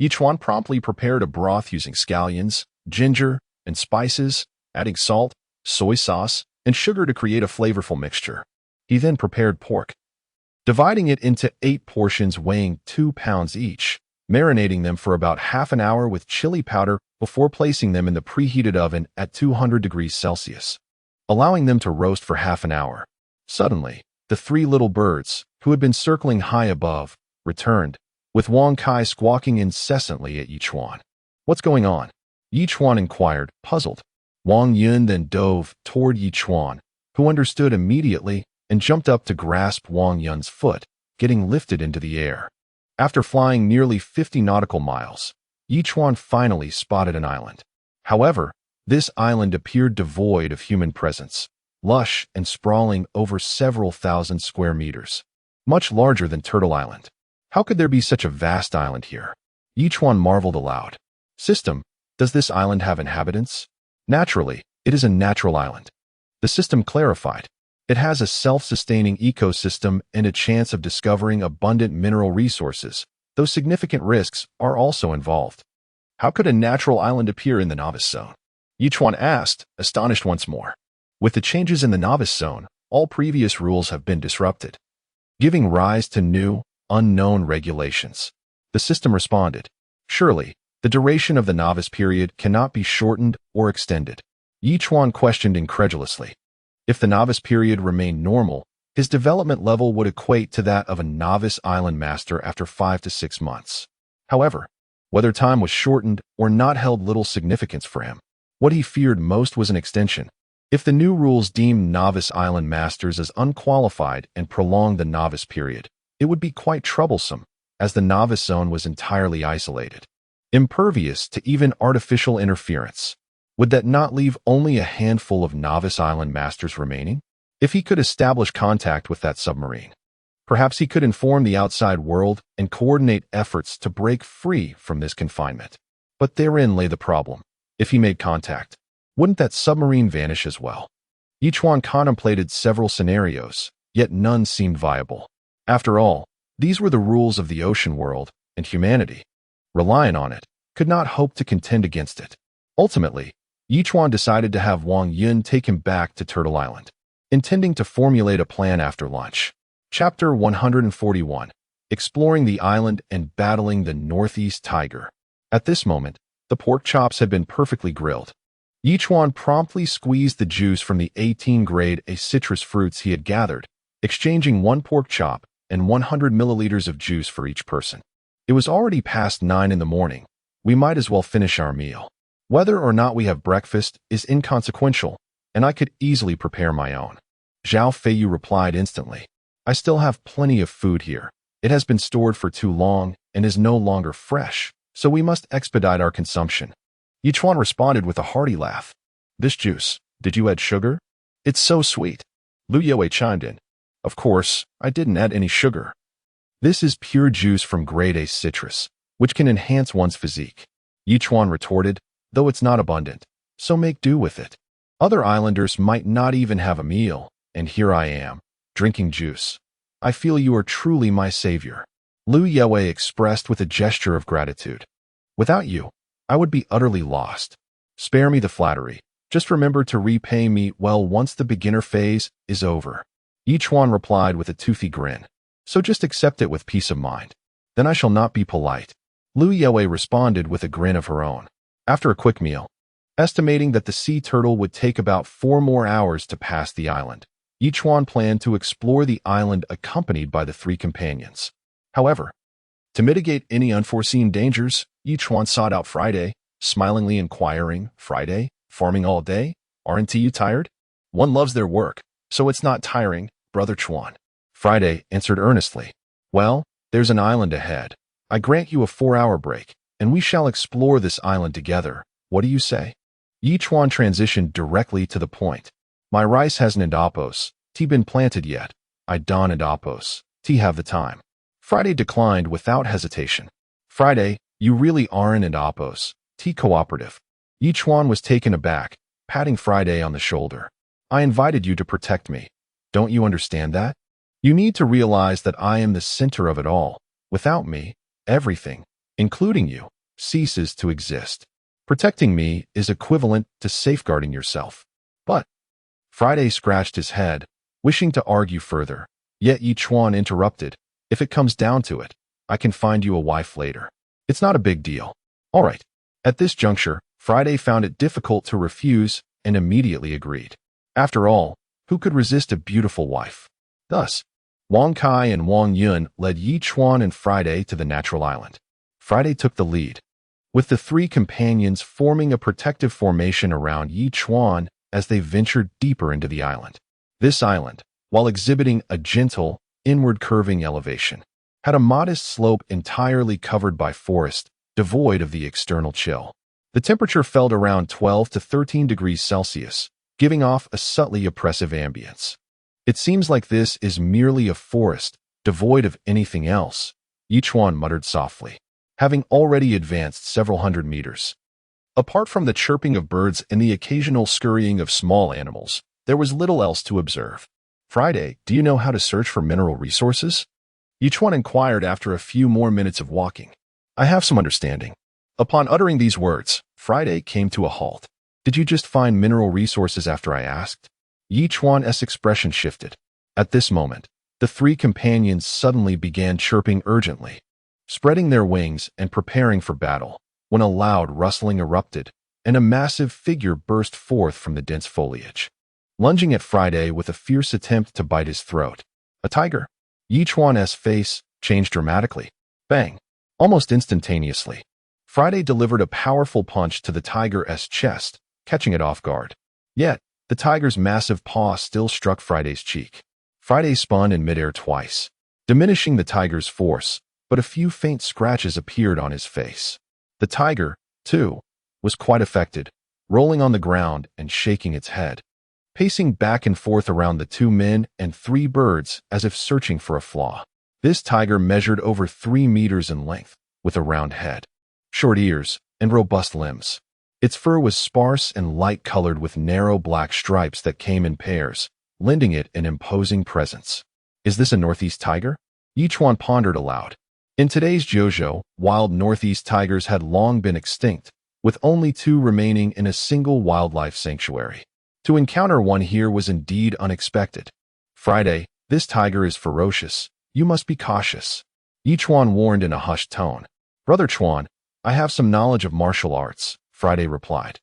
Speaker 1: Chuan promptly prepared a broth using scallions, ginger, and spices, adding salt, soy sauce, and sugar to create a flavorful mixture. He then prepared pork, dividing it into 8 portions weighing 2 pounds each, marinating them for about half an hour with chili powder before placing them in the preheated oven at 200 degrees Celsius, allowing them to roast for half an hour. Suddenly, the 3 little birds, who had been circling high above, returned, with Wong Kai squawking incessantly at Chuan. "What's going on?" Chuan inquired, puzzled. Wang Yun then dove toward Chuan, who understood immediately and jumped up to grasp Wang Yun's foot, getting lifted into the air. After flying nearly 50 nautical miles, Chuan finally spotted an island. However, this island appeared devoid of human presence, lush and sprawling over several thousand square meters, much larger than Turtle Island. How could there be such a vast island here? Chuan marveled aloud. "System, does this island have inhabitants?" "Naturally, it is a natural island." The system clarified. It has a self-sustaining ecosystem and a chance of discovering abundant mineral resources, though significant risks are also involved. How could a natural island appear in the novice zone? Chuan asked, astonished once more. With the changes in the novice zone, all previous rules have been disrupted, giving rise to new, unknown regulations. The system responded. Surely, the duration of the novice period cannot be shortened or extended. Chuan questioned incredulously. If the novice period remained normal, his development level would equate to that of a novice island master after 5 to 6 months. However, whether time was shortened or not held little significance for him. What he feared most was an extension. If the new rules deemed novice island masters as unqualified and prolonged the novice period, it would be quite troublesome, as the novice zone was entirely isolated, impervious to even artificial interference. Would that not leave only a handful of novice island masters remaining? If he could establish contact with that submarine, perhaps he could inform the outside world and coordinate efforts to break free from this confinement. But therein lay the problem. If he made contact, wouldn't that submarine vanish as well? Chuan contemplated several scenarios, yet none seemed viable. After all, these were the rules of the ocean world, and humanity, relying on it, could not hope to contend against it. Ultimately, Chuan decided to have Wang Yun take him back to Turtle Island, intending to formulate a plan after lunch. Chapter 141. Exploring the island and battling the Northeast Tiger. At this moment, the pork chops had been perfectly grilled. Chuan promptly squeezed the juice from the 18-grade citrus fruits he had gathered, exchanging 1 pork chop and 100 milliliters of juice for each person. It was already past 9 in the morning. We might as well finish our meal. Whether or not we have breakfast is inconsequential, and I could easily prepare my own. Zhao Feiyu replied instantly. I still have plenty of food here. It has been stored for too long and is no longer fresh, so we must expedite our consumption. Chuan responded with a hearty laugh. This juice, did you add sugar? It's so sweet. Lu Yue chimed in. Of course, I didn't add any sugar. This is pure juice from grade A citrus, which can enhance one's physique. Chuan retorted, though it's not abundant, so make do with it. Other islanders might not even have a meal, and here I am, drinking juice. I feel you are truly my savior. Lu Yue expressed with a gesture of gratitude. Without you, I would be utterly lost. Spare me the flattery. Just remember to repay me well once the beginner phase is over. Chuan replied with a toothy grin. So just accept it with peace of mind. Then I shall not be polite. Lu Yue responded with a grin of her own. After a quick meal, estimating that the sea turtle would take about 4 more hours to pass the island, Chuan planned to explore the island accompanied by the 3 companions. However, to mitigate any unforeseen dangers, Chuan sought out Friday, smilingly inquiring, Friday, farming all day? Aren't you tired? One loves their work, so it's not tiring, Brother Chuan. Friday answered earnestly. Well, there's an island ahead. I grant you a 4-hour break, and we shall explore this island together. What do you say? Chuan transitioned directly to the point. My rice hasn't adopos, tea been planted yet. I don adopos, tea have the time. Friday declined without hesitation. Friday, you really are an adopos, tea cooperative. Chuan was taken aback, patting Friday on the shoulder. I invited you to protect me. Don't you understand that? You need to realize that I am the center of it all. Without me, everything, including you, ceases to exist. Protecting me is equivalent to safeguarding yourself. But Friday scratched his head, wishing to argue further. Yet Chuan interrupted. If it comes down to it, I can find you a wife later. It's not a big deal. All right. At this juncture, Friday found it difficult to refuse and immediately agreed. After all, who could resist a beautiful wife? Thus, Wang Kai and Wang Yun led Chuan and Friday to the natural island. Friday took the lead, with the 3 companions forming a protective formation around Chuan as they ventured deeper into the island. This island, while exhibiting a gentle, inward curving elevation, had a modest slope entirely covered by forest, devoid of the external chill. The temperature fell around 12 to 13 degrees Celsius, giving off a subtly oppressive ambience. It seems like this is merely a forest, devoid of anything else, Chuan muttered softly, having already advanced several hundred meters. Apart from the chirping of birds and the occasional scurrying of small animals, there was little else to observe. Friday, do you know how to search for mineral resources? Chuan inquired after a few more minutes of walking. I have some understanding. Upon uttering these words, Friday came to a halt. Did you just find mineral resources after I asked? Chuan's expression shifted. At this moment, the three companions suddenly began chirping urgently, spreading their wings and preparing for battle, when a loud rustling erupted, and a massive figure burst forth from the dense foliage, lunging at Friday with a fierce attempt to bite his throat. A tiger. Chuan's face changed dramatically. Bang! Almost instantaneously, Friday delivered a powerful punch to the tiger's chest, catching it off guard. Yet, the tiger's massive paw still struck Friday's cheek. Friday spun in midair twice, diminishing the tiger's force, but a few faint scratches appeared on his face. The tiger, too, was quite affected, rolling on the ground and shaking its head, pacing back and forth around the two men and three birds as if searching for a flaw. This tiger measured over 3 meters in length, with a round head, short ears, and robust limbs. Its fur was sparse and light-colored with narrow black stripes that came in pairs, lending it an imposing presence. Is this a northeast tiger? Chuan pondered aloud. In today's JoJo, wild northeast tigers had long been extinct, with only 2 remaining in a single wildlife sanctuary. To encounter one here was indeed unexpected. Friday, this tiger is ferocious. You must be cautious. Chuan warned in a hushed tone. Brother Chuan, I have some knowledge of martial arts, Friday replied,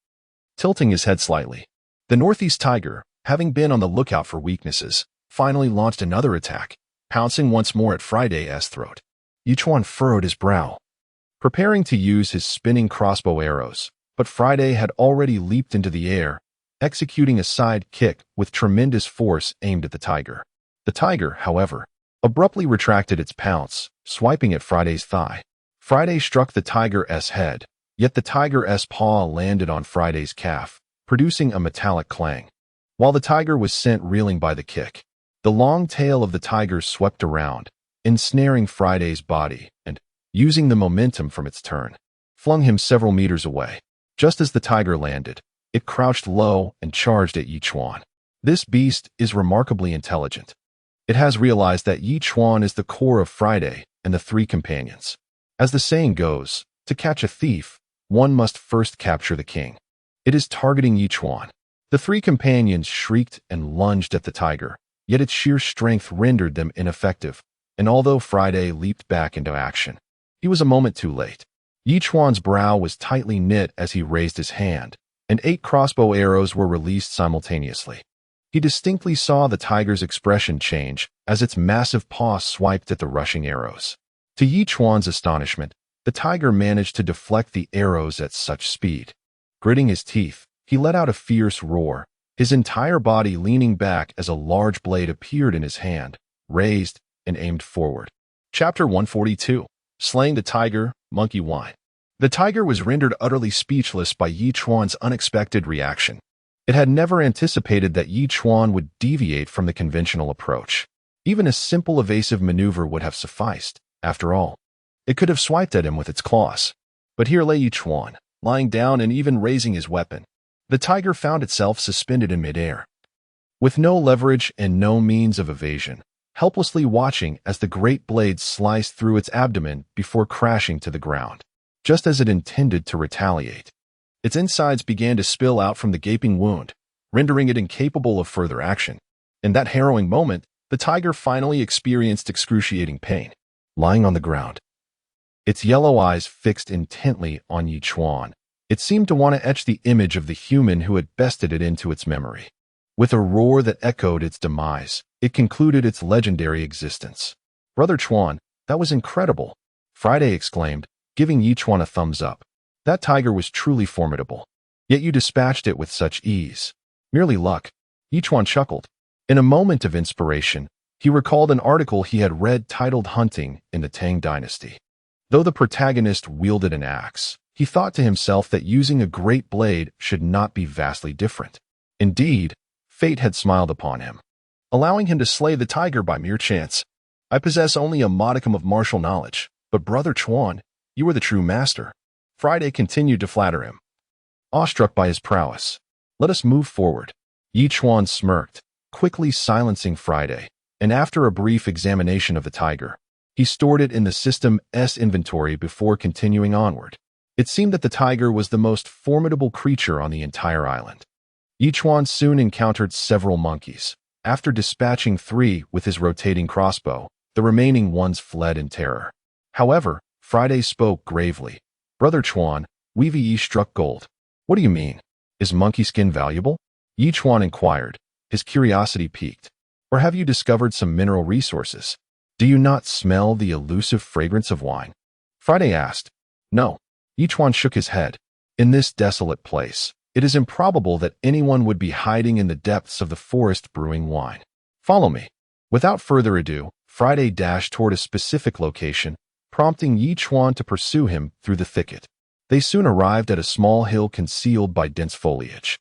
Speaker 1: tilting his head slightly. The northeast tiger, having been on the lookout for weaknesses, finally launched another attack, pouncing once more at Friday's throat. Chuan furrowed his brow, preparing to use his spinning crossbow arrows, but Friday had already leaped into the air, executing a side kick with tremendous force aimed at the tiger. The tiger, however, abruptly retracted its pounce, swiping at Friday's thigh. Friday struck the tiger's head, yet the tiger's paw landed on Friday's calf, producing a metallic clang. While the tiger was sent reeling by the kick, the long tail of the tiger swept around, ensnaring Friday's body and, using the momentum from its turn, flung him several meters away. Just as the tiger landed, it crouched low and charged at Chuan. This beast is remarkably intelligent. It has realized that Chuan is the core of Friday and the three companions. As the saying goes, to catch a thief, one must first capture the king. It is targeting Chuan. The three companions shrieked and lunged at the tiger, yet its sheer strength rendered them ineffective, and although Friday leaped back into action, he was a moment too late. Chuan's brow was tightly knit as he raised his hand, and 8 crossbow arrows were released simultaneously. He distinctly saw the tiger's expression change as its massive paw swiped at the rushing arrows. To Chuan's astonishment, the tiger managed to deflect the arrows at such speed. Gritting his teeth, he let out a fierce roar, his entire body leaning back as a large blade appeared in his hand, raised and aimed forward. Chapter 142. Slaying the Tiger, Monkey Wine. The tiger was rendered utterly speechless by Chuan's unexpected reaction. It had never anticipated that Chuan would deviate from the conventional approach. Even a simple evasive maneuver would have sufficed. After all, it could have swiped at him with its claws. But here lay Chuan, lying down and even raising his weapon. The tiger found itself suspended in midair, with no leverage and no means of evasion, helplessly watching as the great blade sliced through its abdomen before crashing to the ground. Just as it intended to retaliate, its insides began to spill out from the gaping wound, rendering it incapable of further action. In that harrowing moment, the tiger finally experienced excruciating pain. Lying on the ground, its yellow eyes fixed intently on Chuan, it seemed to want to etch the image of the human who had bested it into its memory. With a roar that echoed its demise, it concluded its legendary existence. Brother Chuan, that was incredible, Friday exclaimed, giving Chuan a thumbs up. That tiger was truly formidable. Yet you dispatched it with such ease. Merely luck. Chuan chuckled. In a moment of inspiration, he recalled an article he had read titled Hunting in the Tang Dynasty. Though the protagonist wielded an axe, he thought to himself that using a great blade should not be vastly different. Indeed, fate had smiled upon him, allowing him to slay the tiger by mere chance. I possess only a modicum of martial knowledge, but Brother Chuan, you are the true master. Friday continued to flatter him, awestruck by his prowess. Let us move forward. Chuan smirked, quickly silencing Friday, and after a brief examination of the tiger, he stored it in the system's inventory before continuing onward. It seemed that the tiger was the most formidable creature on the entire island. Chuan soon encountered several monkeys. After dispatching 3 with his rotating crossbow, the remaining ones fled in terror. However, Friday spoke gravely. "Brother Chuan, we've struck gold." "What do you mean? Is monkey skin valuable?" Chuan inquired, his curiosity piqued. "Or have you discovered some mineral resources? Do you not smell the elusive fragrance of wine?" Friday asked. "No." Chuan shook his head. "In this desolate place, it is improbable that anyone would be hiding in the depths of the forest brewing wine. Follow me." Without further ado, Friday dashed toward a specific location, prompting Chuan to pursue him through the thicket. They soon arrived at a small hill concealed by dense foliage.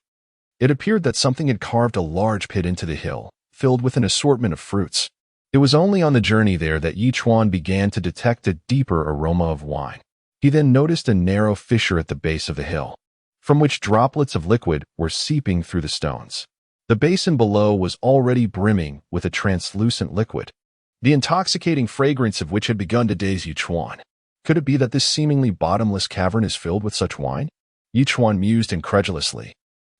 Speaker 1: It appeared that something had carved a large pit into the hill, filled with an assortment of fruits. It was only on the journey there that Chuan began to detect a deeper aroma of wine. He then noticed a narrow fissure at the base of the hill, from which droplets of liquid were seeping through the stones. The basin below was already brimming with a translucent liquid, the intoxicating fragrance of which had begun to daze Chuan. Could it be that this seemingly bottomless cavern is filled with such wine? Chuan mused incredulously.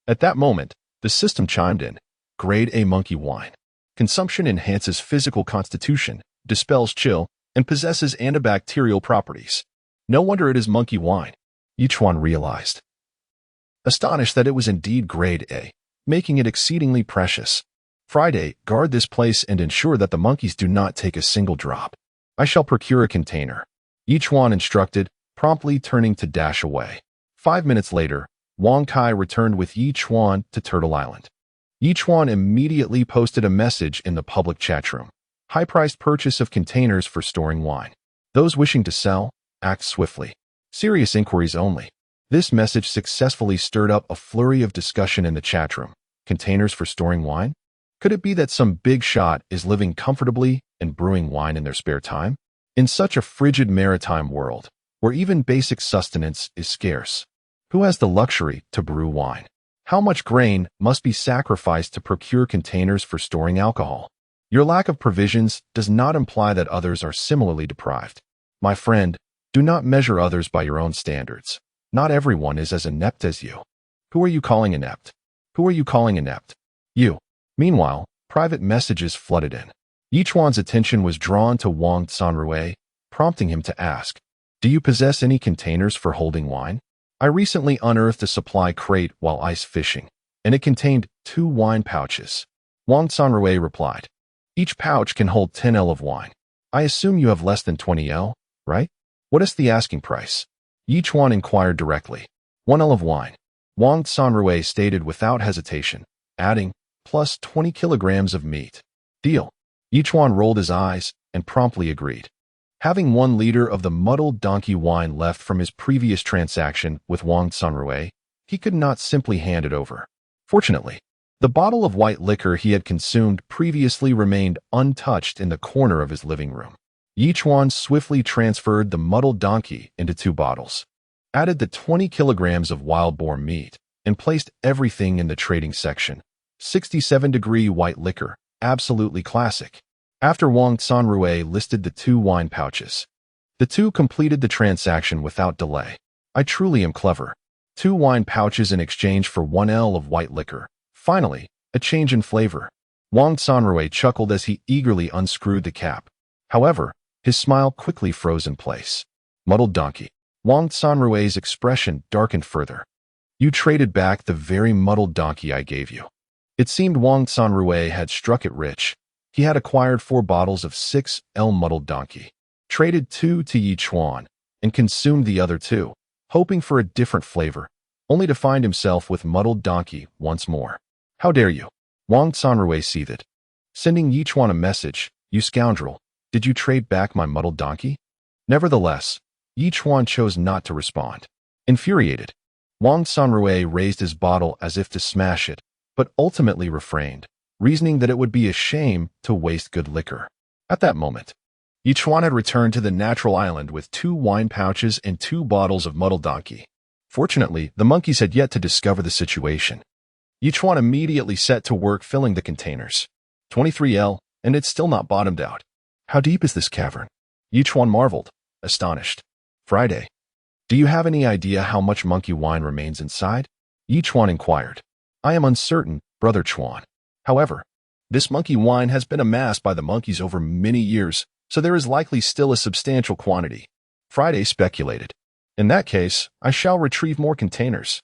Speaker 1: At that moment, the system chimed in. Grade A monkey wine. Consumption enhances physical constitution, dispels chill, and possesses antibacterial properties. No wonder it is monkey wine, Chuan realized, astonished that it was indeed grade A, making it exceedingly precious. Friday, guard this place and ensure that the monkeys do not take a single drop. I shall procure a container, Chuan instructed, promptly turning to dash away. 5 minutes later, Wang Kai returned with Chuan to Turtle Island. Chuan immediately posted a message in the public chat room. High-priced purchase of containers for storing wine. Those wishing to sell, act swiftly. Serious inquiries only. This message successfully stirred up a flurry of discussion in the chat room. Containers for storing wine? Could it be that some big shot is living comfortably and brewing wine in their spare time? In such a frigid maritime world, where even basic sustenance is scarce, who has the luxury to brew wine? How much grain must be sacrificed to procure containers for storing alcohol? Your lack of provisions does not imply that others are similarly deprived. My friend, do not measure others by your own standards. Not everyone is as inept as you. Who are you calling inept? Who are you calling inept? You. Meanwhile, private messages flooded in. Chuan's attention was drawn to Wang Sanrui, prompting him to ask, "Do you possess any containers for holding wine? I recently unearthed a supply crate while ice fishing, and it contained 2 wine pouches." Wang Sanrui replied, "Each pouch can hold 10 L of wine. I assume you have less than 20 L, right? What is the asking price?" Chuan inquired directly. 1 L of wine, Wang Sanrui stated without hesitation, adding, plus 20 kilograms of meat. Deal. Chuan rolled his eyes and promptly agreed. Having 1 liter of the muddled donkey wine left from his previous transaction with Wang Sanrui, he could not simply hand it over. Fortunately, the bottle of white liquor he had consumed previously remained untouched in the corner of his living room. Chuan swiftly transferred the muddled donkey into 2 bottles, added the 20 kilograms of wild boar meat, and placed everything in the trading section. 67-degree white liquor, absolutely classic. After Wang Sanrui listed the 2 wine pouches, the 2 completed the transaction without delay. I truly am clever. 2 wine pouches in exchange for 1 L of white liquor. Finally, a change in flavor. Wang Sanrui chuckled as he eagerly unscrewed the cap. However, his smile quickly froze in place. Muddled donkey. Wang Sanrui's expression darkened further. You traded back the very muddled donkey I gave you. It seemed Wang Sanrui had struck it rich. He had acquired 4 bottles of 6 L muddled donkey, traded 2 to Chuan, and consumed the other 2, hoping for a different flavor, only to find himself with muddled donkey once more. How dare you? Wang Sanrui seethed. Sending Chuan a message, you scoundrel, did you trade back my muddled donkey? Nevertheless, Chuan chose not to respond. Infuriated, Wang Sanrui raised his bottle as if to smash it, but ultimately refrained, reasoning that it would be a shame to waste good liquor. At that moment, Chuan had returned to the natural island with 2 wine pouches and 2 bottles of muddled donkey. Fortunately, the monkeys had yet to discover the situation. Chuan immediately set to work filling the containers. 23L, and it's still not bottomed out. How deep is this cavern? Chuan marveled, astonished. Friday. Do you have any idea how much monkey wine remains inside? Chuan inquired. I am uncertain, Brother Chuan. However, this monkey wine has been amassed by the monkeys over many years, so there is likely still a substantial quantity. Friday speculated. In that case, I shall retrieve more containers.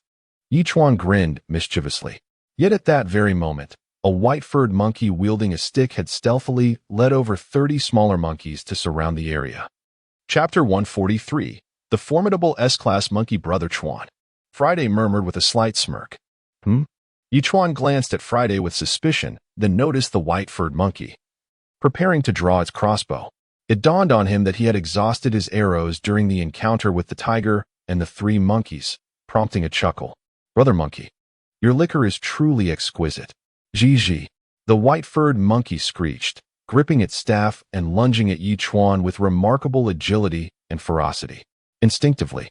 Speaker 1: Chuan grinned mischievously. Yet at that very moment, a white-furred monkey wielding a stick had stealthily led over 30 smaller monkeys to surround the area. Chapter 143. The formidable S-class monkey Brother Chuan. Friday murmured with a slight smirk. Chuan glanced at Friday with suspicion, then noticed the white-furred monkey, preparing to draw its crossbow. It dawned on him that he had exhausted his arrows during the encounter with the tiger and the 3 monkeys, prompting a chuckle. Brother Monkey, your liquor is truly exquisite. Gigi. The white-furred monkey screeched, gripping its staff and lunging at Chuan with remarkable agility and ferocity. Instinctively,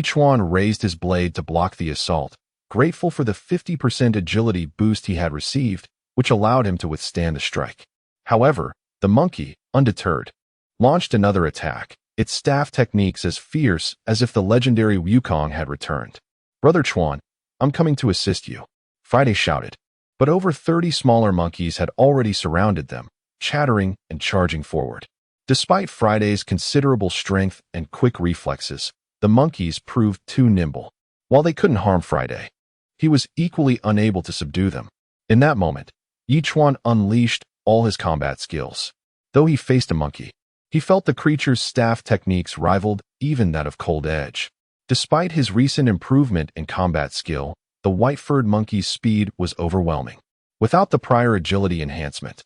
Speaker 1: Chuan raised his blade to block the assault, grateful for the 50% agility boost he had received, which allowed him to withstand the strike. However, the monkey, undeterred, launched another attack, its staff techniques as fierce as if the legendary Wukong had returned. Brother Chuan, I'm coming to assist you, Friday shouted. But over 30 smaller monkeys had already surrounded them, chattering and charging forward. Despite Friday's considerable strength and quick reflexes, the monkeys proved too nimble. While they couldn't harm Friday, he was equally unable to subdue them. In that moment, Chuan unleashed all his combat skills. Though he faced a monkey, he felt the creature's staff techniques rivaled even that of Cold Edge. Despite his recent improvement in combat skill, the white-furred monkey's speed was overwhelming. Without the prior agility enhancement,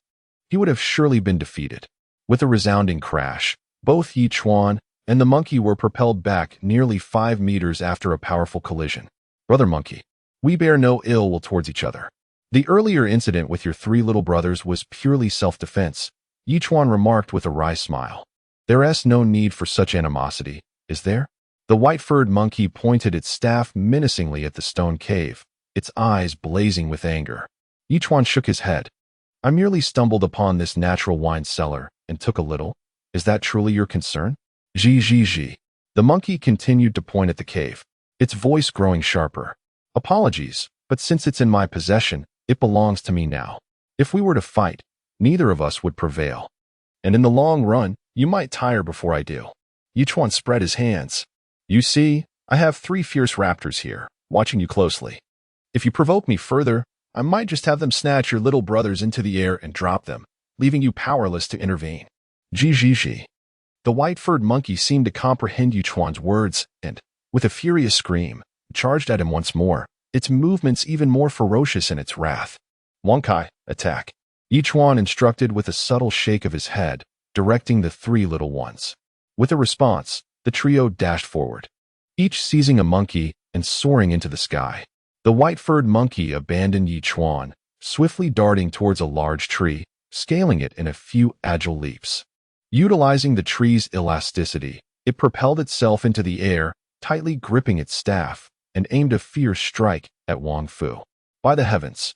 Speaker 1: he would have surely been defeated. With a resounding crash, both Chuan and the monkey were propelled back nearly 5 meters after a powerful collision. Brother Monkey, we bear no ill will towards each other. The earlier incident with your 3 little brothers was purely self-defense, Chuan remarked with a wry smile. There's no need for such animosity, is there? The white-furred monkey pointed its staff menacingly at the stone cave, its eyes blazing with anger. Chuan shook his head. I merely stumbled upon this natural wine cellar and took a little. Is that truly your concern? Gigi. The monkey continued to point at the cave, its voice growing sharper. Apologies, but since it's in my possession, it belongs to me now. If we were to fight, neither of us would prevail. And in the long run, you might tire before I do. Chuan spread his hands. You see, I have 3 fierce raptors here, watching you closely. If you provoke me further, I might just have them snatch your little brothers into the air and drop them, leaving you powerless to intervene. Gigi. The white-furred monkey seemed to comprehend Chuan's words and, with a furious scream, charged at him once more, its movements even more ferocious in its wrath. Wonkai, attack. Chuan instructed with a subtle shake of his head, directing the 3 little ones. With a response, the trio dashed forward, each seizing a monkey and soaring into the sky. The white-furred monkey abandoned Chuan, swiftly darting towards a large tree, scaling it in a few agile leaps. Utilizing the tree's elasticity, it propelled itself into the air, tightly gripping its staff, and aimed a fierce strike at Wang Fu. By the heavens!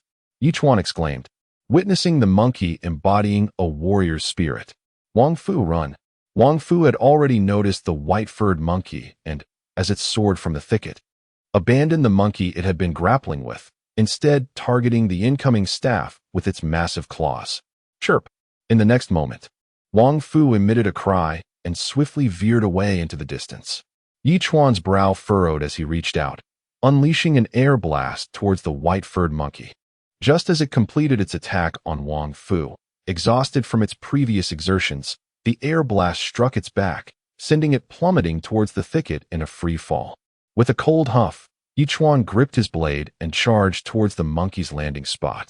Speaker 1: Chuan exclaimed, witnessing the monkey embodying a warrior's spirit. Wang Fu, run! Wang Fu had already noticed the white-furred monkey and, as it soared from the thicket, abandoned the monkey it had been grappling with, instead targeting the incoming staff with its massive claws. Chirp! In the next moment, Wang Fu emitted a cry and swiftly veered away into the distance. Chuan's brow furrowed as he reached out, unleashing an air blast towards the white-furred monkey. Just as it completed its attack on Wang Fu, exhausted from its previous exertions, the air blast struck its back, sending it plummeting towards the thicket in a free fall. With a cold huff, Chuan gripped his blade and charged towards the monkey's landing spot,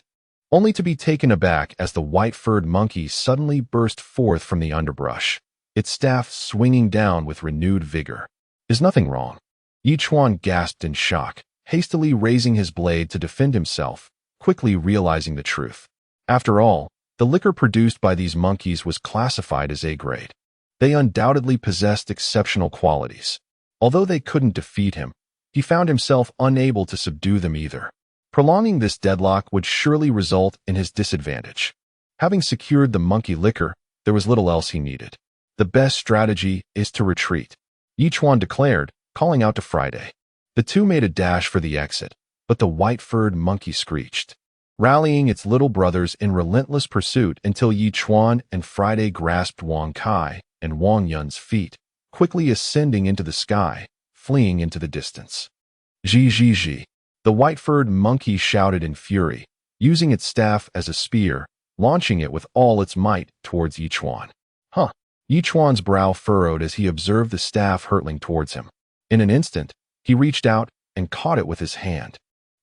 Speaker 1: only to be taken aback as the white-furred monkey suddenly burst forth from the underbrush, its staff swinging down with renewed vigor. Is nothing wrong? Chuan gasped in shock, hastily raising his blade to defend himself, quickly realizing the truth. After all, the liquor produced by these monkeys was classified as A-grade. They undoubtedly possessed exceptional qualities. Although they couldn't defeat him, he found himself unable to subdue them either. Prolonging this deadlock would surely result in his disadvantage. Having secured the monkey liquor, there was little else he needed. The best strategy is to retreat, Chuan declared, calling out to Friday. The two made a dash for the exit, but the white-furred monkey screeched, rallying its little brothers in relentless pursuit until Chuan and Friday grasped Wang Kai and Wang Yun's feet, quickly ascending into the sky, fleeing into the distance. Zhi zhi zhi. The white-furred monkey shouted in fury, using its staff as a spear, launching it with all its might towards Chuan. Huh. Chuan's brow furrowed as he observed the staff hurtling towards him. In an instant, he reached out and caught it with his hand.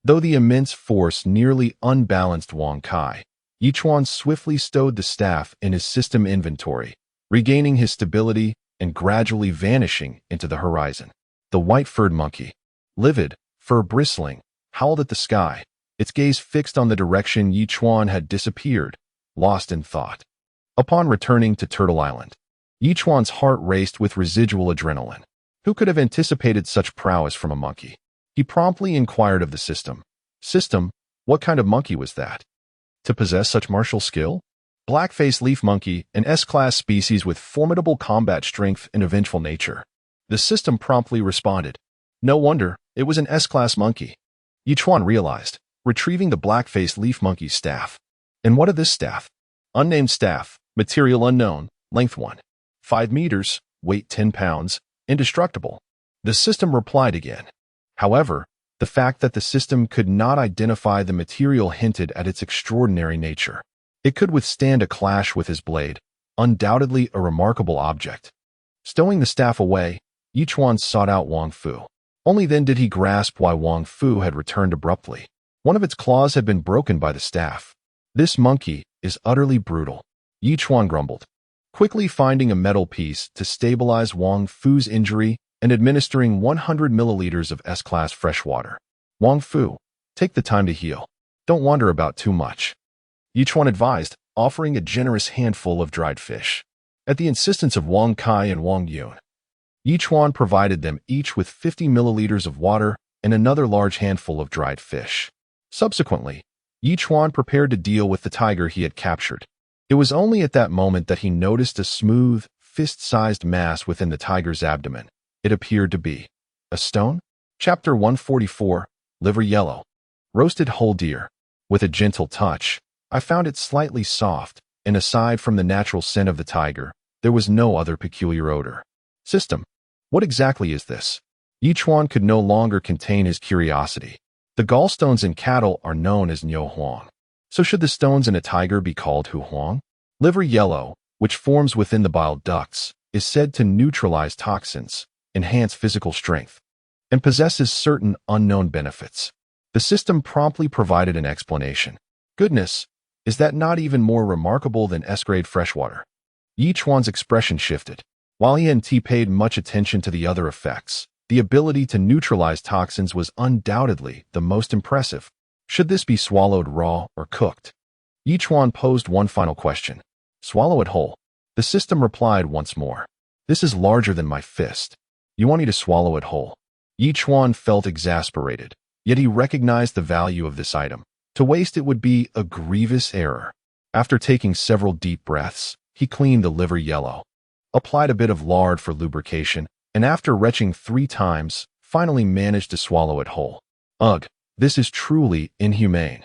Speaker 1: Though the immense force nearly unbalanced Wang Kai, Chuan swiftly stowed the staff in his system inventory, regaining his stability and gradually vanishing into the horizon. The white-furred monkey, livid, fur bristling, howled at the sky, its gaze fixed on the direction Chuan had disappeared, lost in thought. Upon returning to Turtle Island, Chuan's heart raced with residual adrenaline. Who could have anticipated such prowess from a monkey? He promptly inquired of the system. System, what kind of monkey was that? To possess such martial skill? Black-faced leaf monkey, an S-class species with formidable combat strength and a vengeful nature. The system promptly responded. No wonder, it was an S-class monkey. Chuan realized, retrieving the black-faced leaf monkey's staff. And what of this staff? Unnamed staff, material unknown, length 1.5 meters, weight 10 pounds, indestructible. The system replied again. However, the fact that the system could not identify the material hinted at its extraordinary nature. It could withstand a clash with his blade, undoubtedly a remarkable object. Stowing the staff away, Chuan sought out Wang Fu. Only then did he grasp why Wang Fu had returned abruptly. One of its claws had been broken by the staff. This monkey is utterly brutal, Chuan grumbled, quickly finding a metal piece to stabilize Wang Fu's injury and administering 100 milliliters of S-class fresh water. Wang Fu, take the time to heal. Don't wonder about too much, Chuan advised, offering a generous handful of dried fish. At the insistence of Wang Kai and Wang Yun, Chuan provided them each with 50 milliliters of water and another large handful of dried fish. Subsequently, Chuan prepared to deal with the tiger he had captured. It was only at that moment that he noticed a smooth, fist-sized mass within the tiger's abdomen. It appeared to be a stone. Chapter 144, Liver Yellow. Roasted whole deer. With a gentle touch, I found it slightly soft, and aside from the natural scent of the tiger, there was no other peculiar odor. System. What exactly is this? Chuan could no longer contain his curiosity. The gallstones in cattle are known as Niu Huang. So should the stones in a tiger be called Hu Huang? Liver yellow, which forms within the bile ducts, is said to neutralize toxins, enhance physical strength, and possesses certain unknown benefits. The system promptly provided an explanation. Goodness, is that not even more remarkable than S-grade freshwater? Chuan's expression shifted. While he hadn't paid much attention to the other effects, the ability to neutralize toxins was undoubtedly the most impressive. Should this be swallowed raw or cooked? Chuan posed one final question. Swallow it whole. The system replied once more. This is larger than my fist. You want me to swallow it whole? Chuan felt exasperated, yet he recognized the value of this item. To waste it would be a grievous error. After taking several deep breaths, he cleaned the liver yellow, applied a bit of lard for lubrication, and after retching 3 times, finally managed to swallow it whole. Ugh, this is truly inhumane.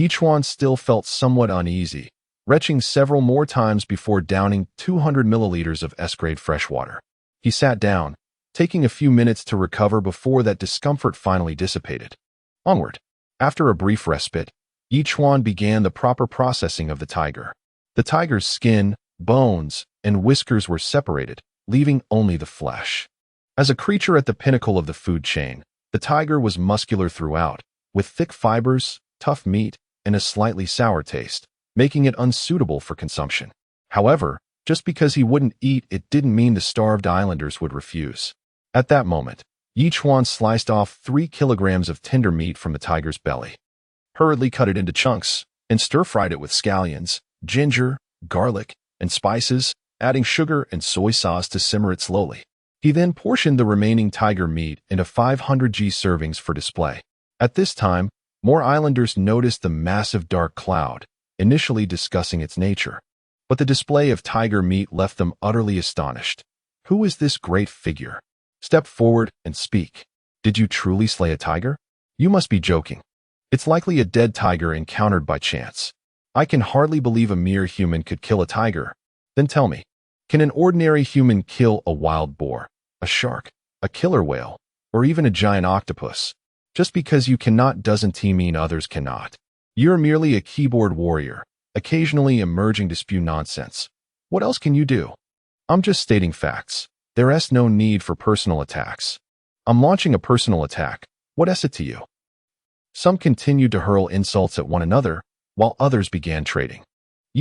Speaker 1: Chuan still felt somewhat uneasy, retching several more times before downing 200 milliliters of S-grade freshwater. He sat down, taking a few minutes to recover before that discomfort finally dissipated. Onward. After a brief respite, Chuan began the proper processing of the tiger. The tiger's skin, bones, and whiskers were separated, leaving only the flesh. As a creature at the pinnacle of the food chain, the tiger was muscular throughout, with thick fibers, tough meat, and a slightly sour taste, making it unsuitable for consumption. However, just because he wouldn't eat it didn't mean the starved islanders would refuse. At that moment, Chuan sliced off 3 kilograms of tender meat from the tiger's belly, hurriedly cut it into chunks, and stir-fried it with scallions, ginger, garlic, and spices, adding sugar and soy sauce to simmer it slowly. He then portioned the remaining tiger meat into 500 g servings for display. At this time, More islanders noticed the massive dark cloud, initially discussing its nature. But the display of tiger meat left them utterly astonished. Who is this great figure? Step forward and speak. Did you truly slay a tiger? You must be joking. It's likely a dead tiger encountered by chance. I can hardly believe a mere human could kill a tiger. Then tell me, can an ordinary human kill a wild boar, a shark, a killer whale, or even a giant octopus? Just because you cannot doesn't mean others cannot. You're merely a keyboard warrior, occasionally emerging to spew nonsense. What else can you do? I'm just stating facts. There's no need for personal attacks. I'm launching a personal attack. What is it to you? Some continued to hurl insults at one another, while others began trading.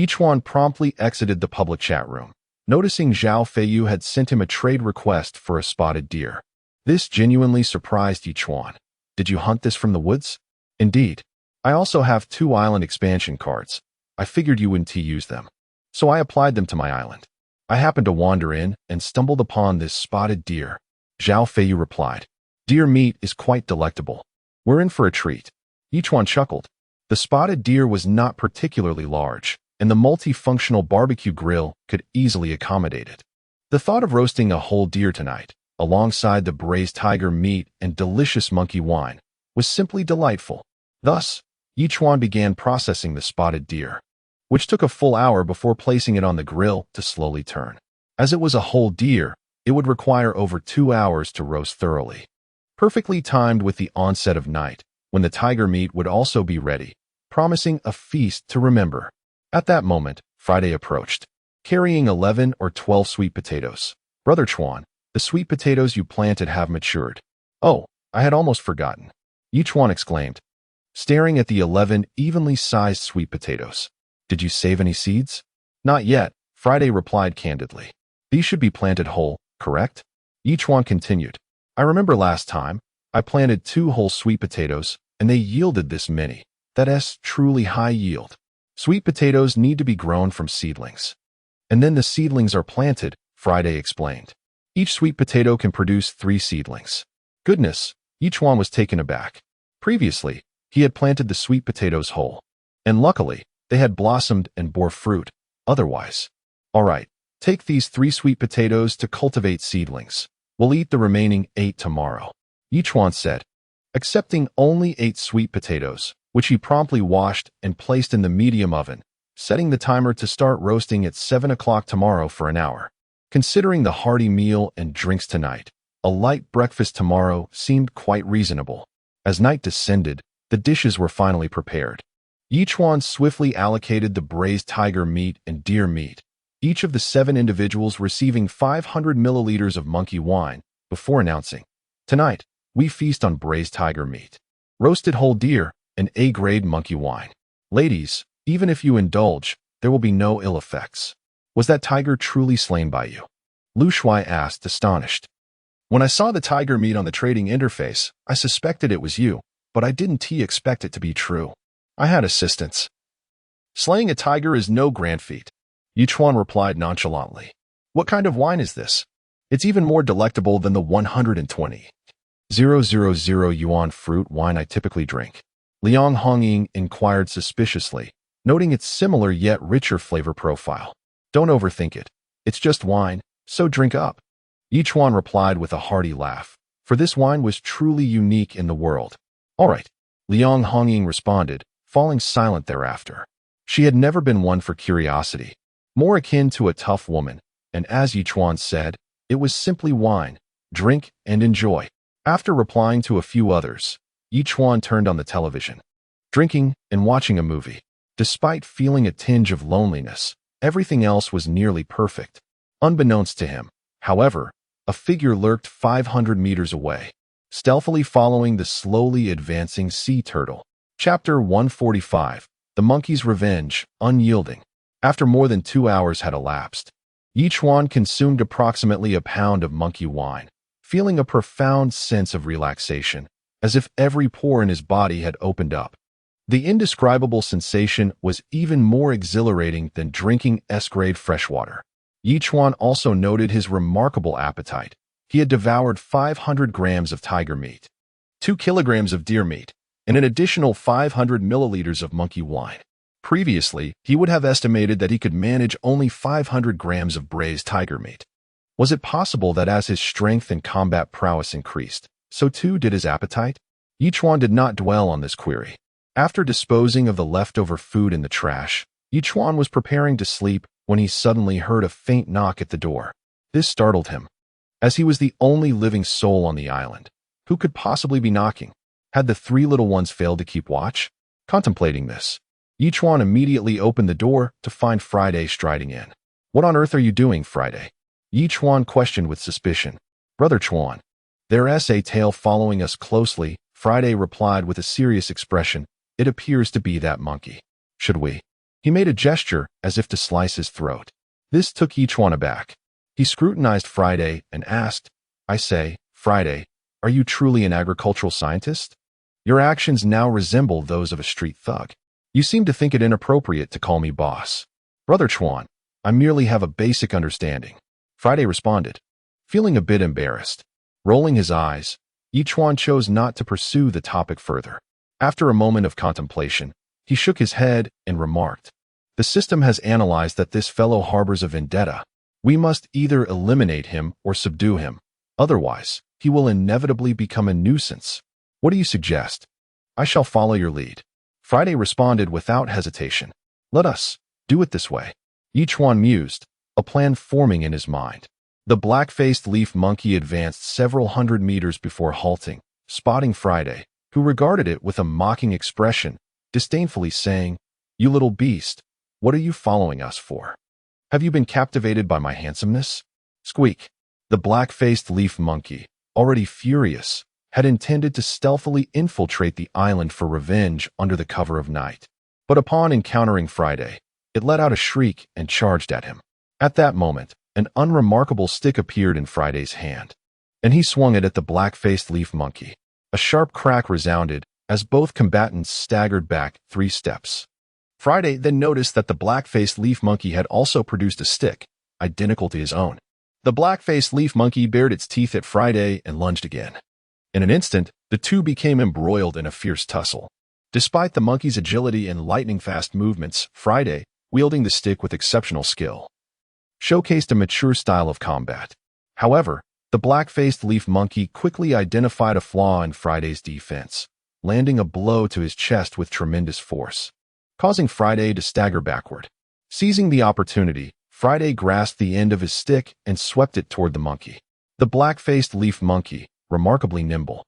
Speaker 1: Chuan promptly exited the public chat room, noticing Zhao Feiyu had sent him a trade request for a spotted deer. This genuinely surprised Chuan. Did you hunt this from the woods? Indeed. I also have 2 island expansion cards. I figured you wouldn't use them. So I applied them to my island. I happened to wander in and stumbled upon this spotted deer. Zhao Feiyu replied. Deer meat is quite delectable. We're in for a treat. Chuan chuckled. The spotted deer was not particularly large, and the multifunctional barbecue grill could easily accommodate it. The thought of roasting a whole deer tonight, alongside the braised tiger meat and delicious monkey wine, was simply delightful. Thus, Chuan began processing the spotted deer, which took a full hour before placing it on the grill to slowly turn. As it was a whole deer, it would require over 2 hours to roast thoroughly. Perfectly timed with the onset of night, when the tiger meat would also be ready, promising a feast to remember. At that moment, Friday approached, carrying 11 or 12 sweet potatoes. Brother Chuan, the sweet potatoes you planted have matured. Oh, I had almost forgotten. Chuan exclaimed, staring at the 11 evenly sized sweet potatoes. Did you save any seeds? Not yet, Friday replied candidly. These should be planted whole, correct? Chuan continued. I remember last time, I planted 2 whole sweet potatoes, and they yielded this many. That's truly high yield. Sweet potatoes need to be grown from seedlings. And then the seedlings are planted, Friday explained. Each sweet potato can produce 3 seedlings. Goodness, Chuan was taken aback. Previously, he had planted the sweet potatoes whole. And luckily, they had blossomed and bore fruit. Otherwise. All right, take these 3 sweet potatoes to cultivate seedlings. We'll eat the remaining 8 tomorrow. Chuan said, accepting only 8 sweet potatoes, which he promptly washed and placed in the medium oven, setting the timer to start roasting at 7 o'clock tomorrow for an hour. Considering the hearty meal and drinks tonight, a light breakfast tomorrow seemed quite reasonable. As night descended, the dishes were finally prepared. Chuan swiftly allocated the braised tiger meat and deer meat, each of the 7 individuals receiving 500 milliliters of monkey wine, before announcing, tonight, we feast on braised tiger meat, roasted whole deer, and A-grade monkey wine. Ladies, even if you indulge, there will be no ill effects. Was that tiger truly slain by you? Lu Shuai asked, astonished. When I saw the tiger meat on the trading interface, I suspected it was you, but I didn't expect it to be true. I had assistance. Slaying a tiger is no grand feat. Chuan replied nonchalantly. What kind of wine is this? It's even more delectable than the 120,000 yuan fruit wine I typically drink. Liang Hongying inquired suspiciously, noting its similar yet richer flavor profile. Don't overthink it. It's just wine, so drink up. Chuan replied with a hearty laugh, for this wine was truly unique in the world. All right, Liang Hongying responded, falling silent thereafter. She had never been one for curiosity, more akin to a tough woman, and as Chuan said, it was simply wine, drink and enjoy. After replying to a few others, Chuan turned on the television, drinking and watching a movie. Despite feeling a tinge of loneliness, everything else was nearly perfect. Unbeknownst to him, however, a figure lurked 500 meters away, stealthily following the slowly advancing sea turtle. Chapter 145, The Monkey's Revenge, Unyielding. After more than 2 hours had elapsed, Chuan consumed approximately a pound of monkey wine, feeling a profound sense of relaxation, as if every pore in his body had opened up. The indescribable sensation was even more exhilarating than drinking S-grade freshwater. Chuan also noted his remarkable appetite. He had devoured 500 grams of tiger meat, 2 kilograms of deer meat, and an additional 500 milliliters of monkey wine. Previously, he would have estimated that he could manage only 500 grams of braised tiger meat. Was it possible that as his strength and combat prowess increased, so too did his appetite? Chuan did not dwell on this query. After disposing of the leftover food in the trash, Chuan was preparing to sleep when he suddenly heard a faint knock at the door. This startled him, as he was the only living soul on the island. Who could possibly be knocking? Had the three little ones failed to keep watch? Contemplating this, Chuan immediately opened the door to find Friday striding in. "What on earth are you doing, Friday?" Chuan questioned with suspicion. "Brother Chuan, there's a tail following us closely," Friday replied with a serious expression. "It appears to be that monkey. Should we?" He made a gesture as if to slice his throat. This took Chuan aback. He scrutinized Friday and asked, "I say, Friday, are you truly an agricultural scientist? Your actions now resemble those of a street thug. You seem to think it inappropriate to call me boss." "Brother Chuan, I merely have a basic understanding," Friday responded, feeling a bit embarrassed. Rolling his eyes, Chuan chose not to pursue the topic further. After a moment of contemplation, he shook his head and remarked, "The system has analyzed that this fellow harbors a vendetta. We must either eliminate him or subdue him. Otherwise, he will inevitably become a nuisance. What do you suggest?" "I shall follow your lead," Friday responded without hesitation. "Let us do it this way." Chuan mused, a plan forming in his mind. The black-faced leaf monkey advanced several hundred meters before halting, spotting Friday, who regarded it with a mocking expression, disdainfully saying, "You little beast, what are you following us for? Have you been captivated by my handsomeness?" Squeak. The black-faced leaf monkey, already furious, had intended to stealthily infiltrate the island for revenge under the cover of night. But upon encountering Friday, it let out a shriek and charged at him. At that moment, an unremarkable stick appeared in Friday's hand, and he swung it at the black-faced leaf monkey. A sharp crack resounded as both combatants staggered back 3 steps. Friday then noticed that the black-faced leaf monkey had also produced a stick, identical to his own. The black-faced leaf monkey bared its teeth at Friday and lunged again. In an instant, the two became embroiled in a fierce tussle. Despite the monkey's agility and lightning-fast movements, Friday, wielding the stick with exceptional skill, showcased a mature style of combat. However, the black-faced leaf monkey quickly identified a flaw in Friday's defense, landing a blow to his chest with tremendous force, causing Friday to stagger backward. Seizing the opportunity, Friday grasped the end of his stick and swept it toward the monkey. The black-faced leaf monkey, remarkably nimble,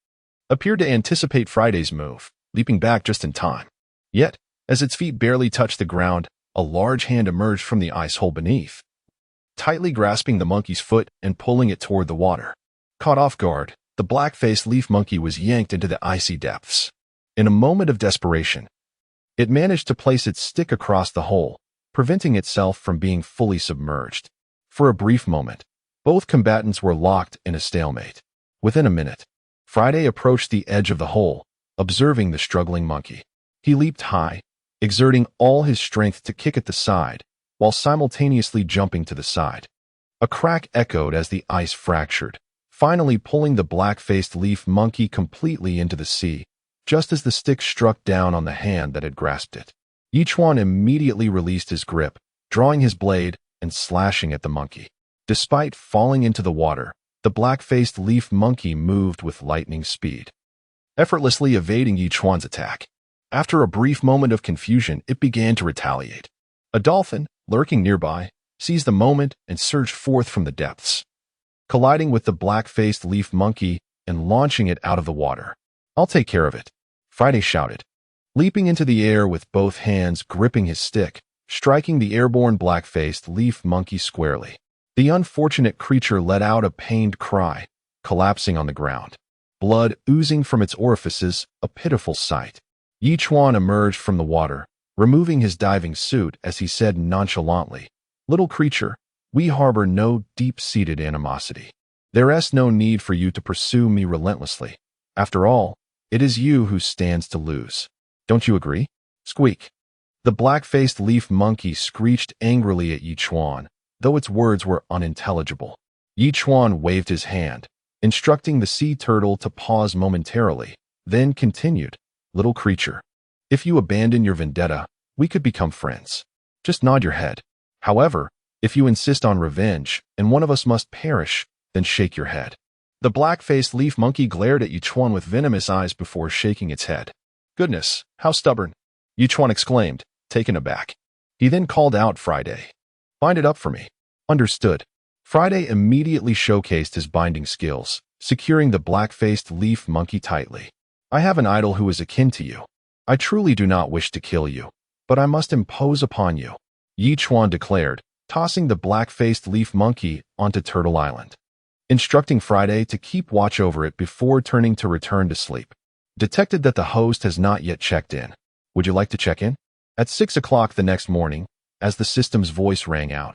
Speaker 1: appeared to anticipate Friday's move, leaping back just in time. Yet, as its feet barely touched the ground, a large hand emerged from the ice hole beneath, tightly grasping the monkey's foot and pulling it toward the water. Caught off guard, the black-faced leaf monkey was yanked into the icy depths. In a moment of desperation, it managed to place its stick across the hole, preventing itself from being fully submerged. For a brief moment, both combatants were locked in a stalemate. Within a minute, Friday approached the edge of the hole, observing the struggling monkey. He leaped high, exerting all his strength to kick at the side, while simultaneously jumping to the side. A crack echoed as the ice fractured, finally pulling the black-faced leaf monkey completely into the sea, just as the stick struck down on the hand that had grasped it. Chuan immediately released his grip, drawing his blade and slashing at the monkey. Despite falling into the water, the black-faced leaf monkey moved with lightning speed, effortlessly evading Chuan's attack. After a brief moment of confusion, it began to retaliate. A dolphin, lurking nearby, seized the moment and surged forth from the depths, colliding with the black-faced leaf monkey and launching it out of the water. "I'll take care of it," Friday shouted, leaping into the air with both hands gripping his stick, striking the airborne black-faced leaf monkey squarely. The unfortunate creature let out a pained cry, collapsing on the ground, blood oozing from its orifices, a pitiful sight. Chuan emerged from the water, removing his diving suit as he said nonchalantly, "Little creature, we harbor no deep-seated animosity. There's no need for you to pursue me relentlessly. After all, it is you who stands to lose. Don't you agree?" Squeak. The black-faced leaf monkey screeched angrily at Chuan, though its words were unintelligible. Chuan waved his hand, instructing the sea turtle to pause momentarily, then continued, little creature. If you abandon your vendetta, we could become friends. Just nod your head. However, if you insist on revenge, and one of us must perish, then shake your head." The black-faced leaf monkey glared at Chuan with venomous eyes before shaking its head. "Goodness, how stubborn," Chuan exclaimed, taken aback. He then called out Friday. "Bind it up for me." "Understood." Friday immediately showcased his binding skills, securing the black-faced leaf monkey tightly. "I have an idol who is akin to you. I truly do not wish to kill you, but I must impose upon you," Chuan declared, tossing the black-faced leaf monkey onto Turtle Island, instructing Friday to keep watch over it before turning to return to sleep. Detected that the host has not yet checked in. "Would you like to check in?" At 6 o'clock the next morning, as the system's voice rang out,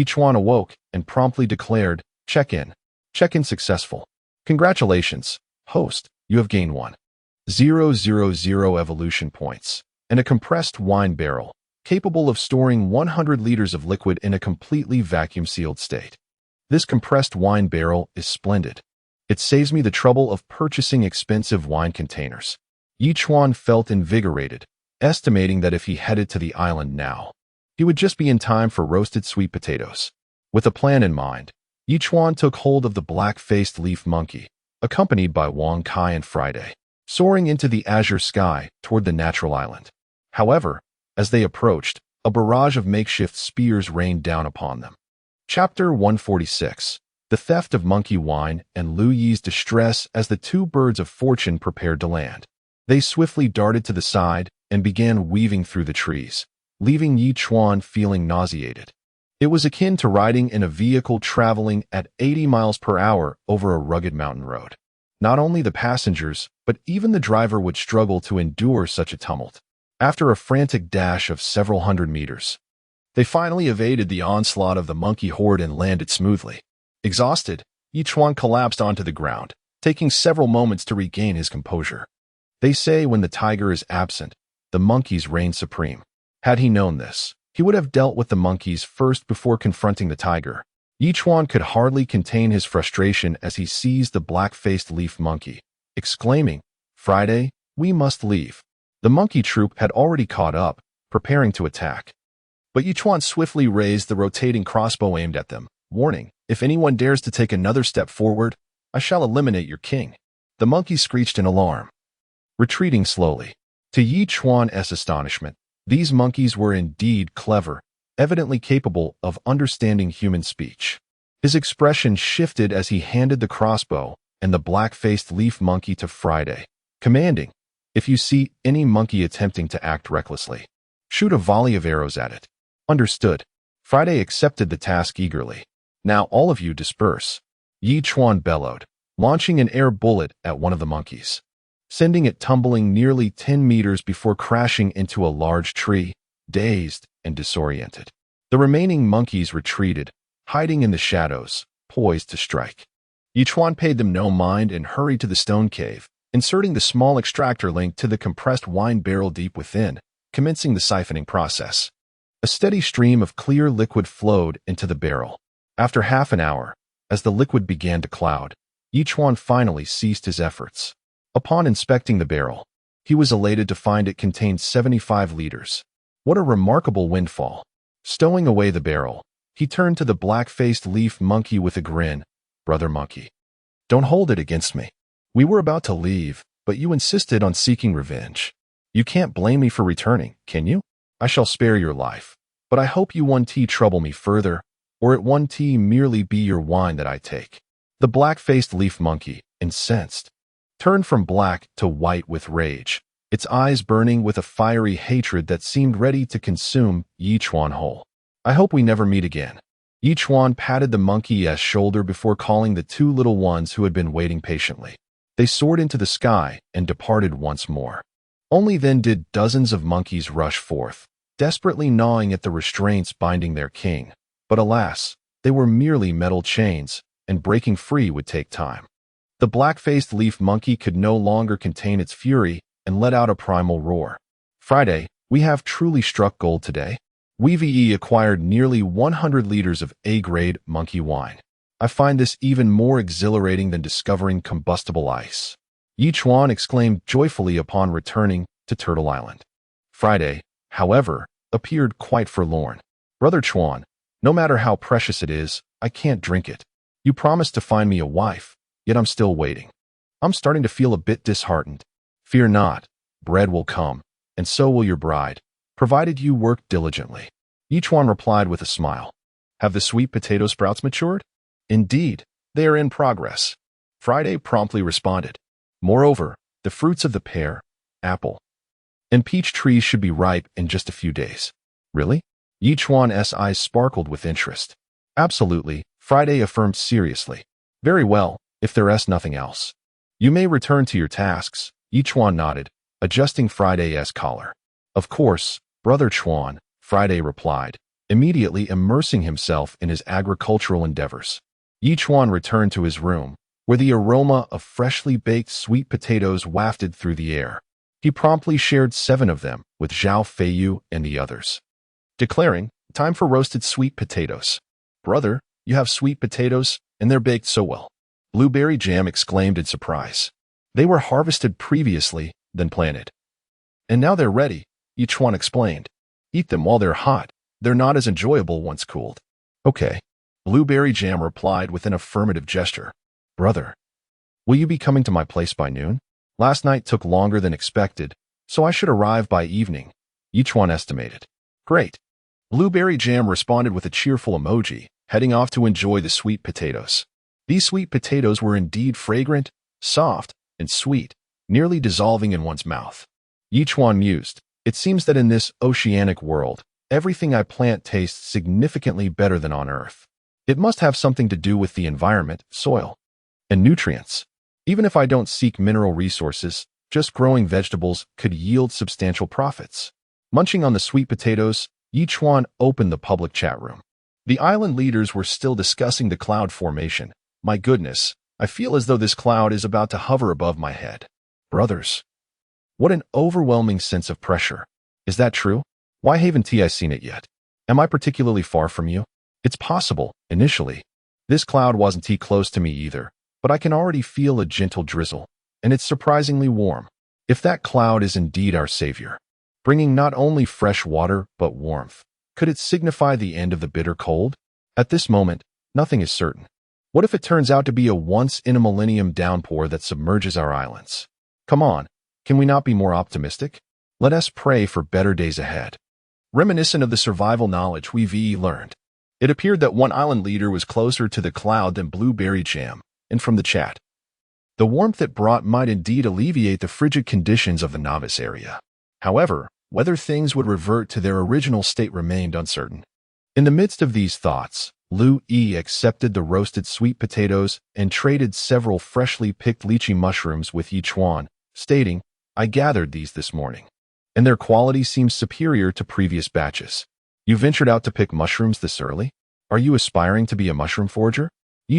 Speaker 1: Chuan awoke and promptly declared, "Check-in. Check-in successful. Congratulations, host, you have gained 1,000 evolution points and a compressed wine barrel, capable of storing 100 liters of liquid in a completely vacuum-sealed state. This compressed wine barrel is splendid. It saves me the trouble of purchasing expensive wine containers." Chuan felt invigorated, estimating that if he headed to the island now, he would just be in time for roasted sweet potatoes. With a plan in mind, Chuan took hold of the black-faced leaf monkey, accompanied by Wang Kai and Friday, soaring into the azure sky toward the natural island. However, as they approached, a barrage of makeshift spears rained down upon them. Chapter 146: The Theft of Monkey Wine and Lu Yi's Distress as the two birds of fortune prepared to land. They swiftly darted to the side and began weaving through the trees, leaving Chuan feeling nauseated. It was akin to riding in a vehicle traveling at 80 miles per hour over a rugged mountain road. Not only the passengers, but even the driver would struggle to endure such a tumult. After a frantic dash of several hundred meters, they finally evaded the onslaught of the monkey horde and landed smoothly. Exhausted, Chuan collapsed onto the ground, taking several moments to regain his composure. They say when the tiger is absent, the monkeys reign supreme. Had he known this, he would have dealt with the monkeys first before confronting the tiger. Chuan could hardly contain his frustration as he seized the black-faced leaf monkey, exclaiming, "Friday, we must leave." The monkey troop had already caught up, preparing to attack. But Chuan swiftly raised the rotating crossbow aimed at them, warning, "If anyone dares to take another step forward, I shall eliminate your king." The monkeys screeched in alarm, retreating slowly. To Chuan's astonishment, these monkeys were indeed clever, evidently capable of understanding human speech. His expression shifted as he handed the crossbow and the black-faced leaf monkey to Friday, commanding, "If you see any monkey attempting to act recklessly, shoot a volley of arrows at it." "Understood." Friday accepted the task eagerly. "Now all of you disperse," Chuan bellowed, launching an air bullet at one of the monkeys, sending it tumbling nearly 10 meters before crashing into a large tree, dazed and disoriented. The remaining monkeys retreated, hiding in the shadows, poised to strike. Chuan paid them no mind and hurried to the stone cave, inserting the small extractor link to the compressed wine barrel deep within, commencing the siphoning process. A steady stream of clear liquid flowed into the barrel. After half an hour, as the liquid began to cloud, Chuan finally ceased his efforts. Upon inspecting the barrel, he was elated to find it contained 75 liters. What a remarkable windfall. Stowing away the barrel, he turned to the black-faced leaf monkey with a grin. "Brother monkey, don't hold it against me. We were about to leave, but you insisted on seeking revenge. You can't blame me for returning, can you? I shall spare your life, but I hope you won't trouble me further, or it won't merely be your wine that I take." The black-faced leaf monkey, incensed, turned from black to white with rage, its eyes burning with a fiery hatred that seemed ready to consume Chuan whole. "I hope we never meet again." Chuan patted the monkey's shoulder before calling the two little ones who had been waiting patiently. They soared into the sky and departed once more. Only then did dozens of monkeys rush forth, desperately gnawing at the restraints binding their king. But alas, they were merely metal chains, and breaking free would take time. The black-faced leaf monkey could no longer contain its fury and let out a primal roar. "Friday, we have truly struck gold today. We've acquired nearly 100 liters of A-grade monkey wine. I find this even more exhilarating than discovering combustible ice." Chuan exclaimed joyfully upon returning to Turtle Island. Friday, however, appeared quite forlorn. Brother Chuan, no matter how precious it is, I can't drink it. You promised to find me a wife, yet I'm still waiting. I'm starting to feel a bit disheartened. Fear not, bread will come, and so will your bride, provided you work diligently. Chuan replied with a smile. Have the sweet potato sprouts matured? Indeed, they are in progress. Friday promptly responded. Moreover, the fruits of the pear, apple, and peach trees should be ripe in just a few days. Really? Chuan's eyes sparkled with interest. Absolutely, Friday affirmed seriously. Very well, if there's nothing else. You may return to your tasks, Chuan nodded, adjusting Friday's collar. Of course, Brother Chuan, Friday replied, immediately immersing himself in his agricultural endeavors. Chuan returned to his room, where the aroma of freshly baked sweet potatoes wafted through the air. He promptly shared 7 of them with Zhao Feiyu and the others, declaring, time for roasted sweet potatoes. Brother, you have sweet potatoes, and they're baked so well. Blueberry Jam exclaimed in surprise. They were harvested previously, then planted. And now they're ready, Chuan explained. Eat them while they're hot. They're not as enjoyable once cooled. Okay. Blueberry Jam replied with an affirmative gesture. Brother, will you be coming to my place by noon? Last night took longer than expected, so I should arrive by evening, Chuan estimated. Great. Blueberry Jam responded with a cheerful emoji, heading off to enjoy the sweet potatoes. These sweet potatoes were indeed fragrant, soft, and sweet, nearly dissolving in one's mouth. Chuan mused, it seems that in this oceanic world, everything I plant tastes significantly better than on Earth. It must have something to do with the environment, soil, and nutrients. Even if I don't seek mineral resources, just growing vegetables could yield substantial profits. Munching on the sweet potatoes, Chuan opened the public chat room. The island leaders were still discussing the cloud formation. My goodness, I feel as though this cloud is about to hover above my head. Brothers, what an overwhelming sense of pressure. Is that true? Why haven't I seen it yet? Am I particularly far from you? It's possible, initially. This cloud wasn't too close to me either, but I can already feel a gentle drizzle, and it's surprisingly warm. If that cloud is indeed our savior, bringing not only fresh water but warmth, could it signify the end of the bitter cold? At this moment, nothing is certain. What if it turns out to be a once-in-a-millennium downpour that submerges our islands? Come on, can we not be more optimistic? Let us pray for better days ahead. Reminiscent of the survival knowledge we've learned, it appeared that one island leader was closer to the cloud than Blueberry Jam, and from the chat, the warmth it brought might indeed alleviate the frigid conditions of the novice area. However, whether things would revert to their original state remained uncertain. In the midst of these thoughts, Lu Yi accepted the roasted sweet potatoes and traded several freshly picked lychee mushrooms with Chuan, stating, I gathered these this morning, and their quality seems superior to previous batches. You ventured out to pick mushrooms this early? Are you aspiring to be a mushroom forger?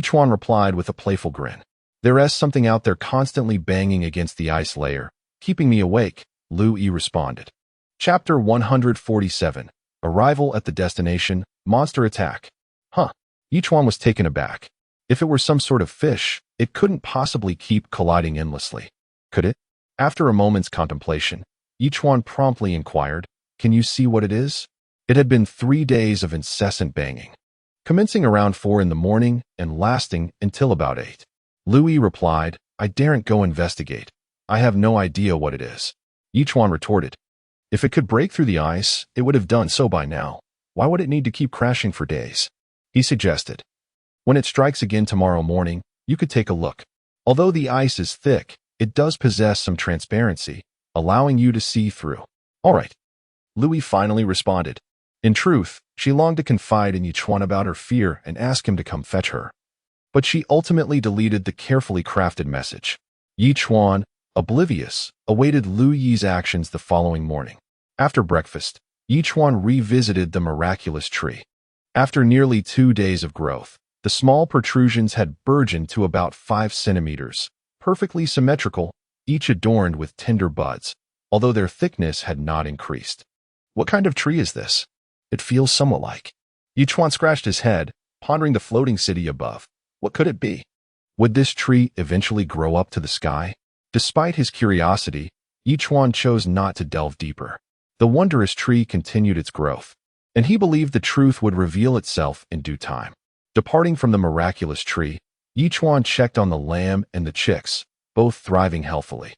Speaker 1: Chuan replied with a playful grin. There's something out there constantly banging against the ice layer, keeping me awake, Lu Yi responded. Chapter 147, Arrival at the Destination, Monster Attack. Huh. Chuan was taken aback. If it were some sort of fish, it couldn't possibly keep colliding endlessly. Could it? After a moment's contemplation, Chuan promptly inquired, Can you see what it is? It had been 3 days of incessant banging, commencing around 4 in the morning and lasting until about 8. Louis replied, I daren't go investigate. I have no idea what it is. Chuan retorted, If it could break through the ice, it would have done so by now. Why would it need to keep crashing for days? He suggested. When it strikes again tomorrow morning, you could take a look. Although the ice is thick, it does possess some transparency, allowing you to see through. All right. Louis finally responded. In truth, she longed to confide in Chuan about her fear and ask him to come fetch her. But she ultimately deleted the carefully crafted message. Chuan, oblivious, awaited Lu Yi's actions the following morning. After breakfast, Chuan revisited the miraculous tree. After nearly 2 days of growth, the small protrusions had burgeoned to about 5 centimeters, perfectly symmetrical, each adorned with tender buds, although their thickness had not increased. What kind of tree is this? It feels somewhat like. Chuan scratched his head, pondering the floating city above. What could it be? Would this tree eventually grow up to the sky? Despite his curiosity, Chuan chose not to delve deeper. The wondrous tree continued its growth, and he believed the truth would reveal itself in due time. Departing from the miraculous tree, Chuan checked on the lamb and the chicks, both thriving healthily.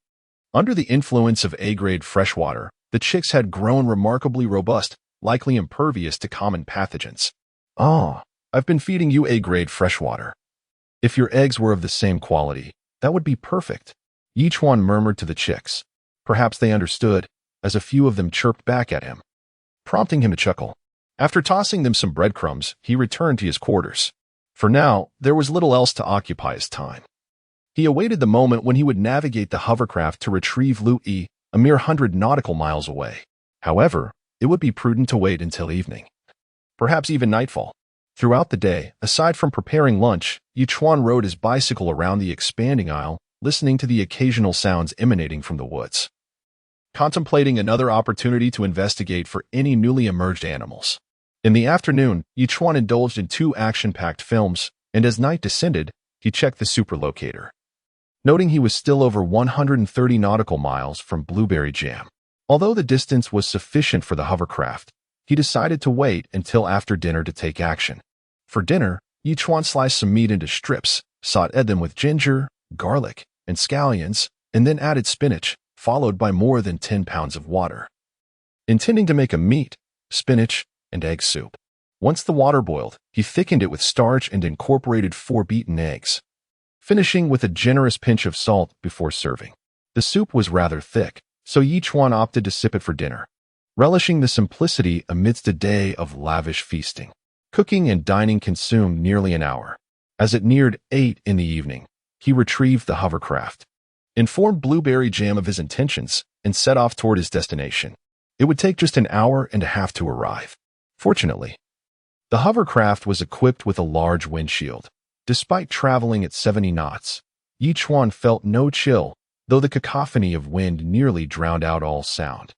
Speaker 1: Under the influence of A-grade freshwater, the chicks had grown remarkably robust, likely impervious to common pathogens. "Ah, I've been feeding you A-grade freshwater. If your eggs were of the same quality, that would be perfect," Chuan murmured to the chicks. Perhaps they understood, as a few of them chirped back at him, prompting him to chuckle. After tossing them some breadcrumbs, he returned to his quarters. For now, there was little else to occupy his time. He awaited the moment when he would navigate the hovercraft to retrieve Lu-yi, a mere 100 nautical miles away. However, it would be prudent to wait until evening, perhaps even nightfall. Throughout the day, aside from preparing lunch, Chuan rode his bicycle around the expanding isle, listening to the occasional sounds emanating from the woods, contemplating another opportunity to investigate for any newly emerged animals. In the afternoon, Chuan indulged in 2 action-packed films, and as night descended, he checked the superlocator, noting he was still over 130 nautical miles from Blueberry Jam. Although the distance was sufficient for the hovercraft, he decided to wait until after dinner to take action. For dinner, Chuan sliced some meat into strips, sautéed them with ginger, garlic, and scallions, and then added spinach, followed by more than 10 pounds of water, intending to make a meat, spinach, and egg soup. Once the water boiled, he thickened it with starch and incorporated 4 beaten eggs, finishing with a generous pinch of salt before serving. The soup was rather thick, so Chuan opted to sip it for dinner, relishing the simplicity amidst a day of lavish feasting. Cooking and dining consumed nearly an hour. As it neared 8 in the evening, he retrieved the hovercraft, informed Blueberry Jam of his intentions, and set off toward his destination. It would take just an hour and a half to arrive. Fortunately, the hovercraft was equipped with a large windshield. Despite traveling at 70 knots, Chuan felt no chill, though the cacophony of wind nearly drowned out all sound.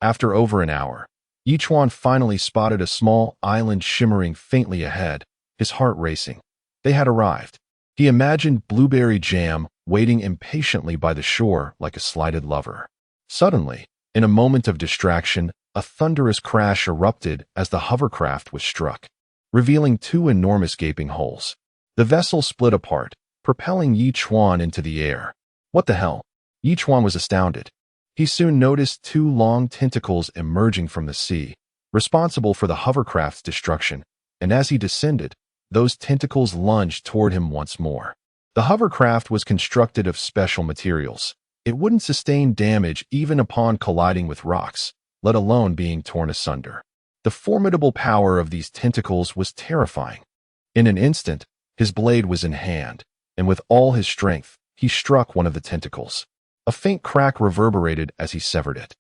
Speaker 1: After over an hour, Chuan finally spotted a small island shimmering faintly ahead, his heart racing. They had arrived. He imagined Blueberry Jam waiting impatiently by the shore like a slighted lover. Suddenly, in a moment of distraction, a thunderous crash erupted as the hovercraft was struck, revealing 2 enormous gaping holes. The vessel split apart, propelling Chuan into the air. What the hell? Chuan was astounded. He soon noticed 2 long tentacles emerging from the sea, responsible for the hovercraft's destruction, and as he descended, those tentacles lunged toward him once more. The hovercraft was constructed of special materials. It wouldn't sustain damage even upon colliding with rocks, let alone being torn asunder. The formidable power of these tentacles was terrifying. In an instant, his blade was in hand, and with all his strength, he struck one of the tentacles. A faint crack reverberated as he severed it,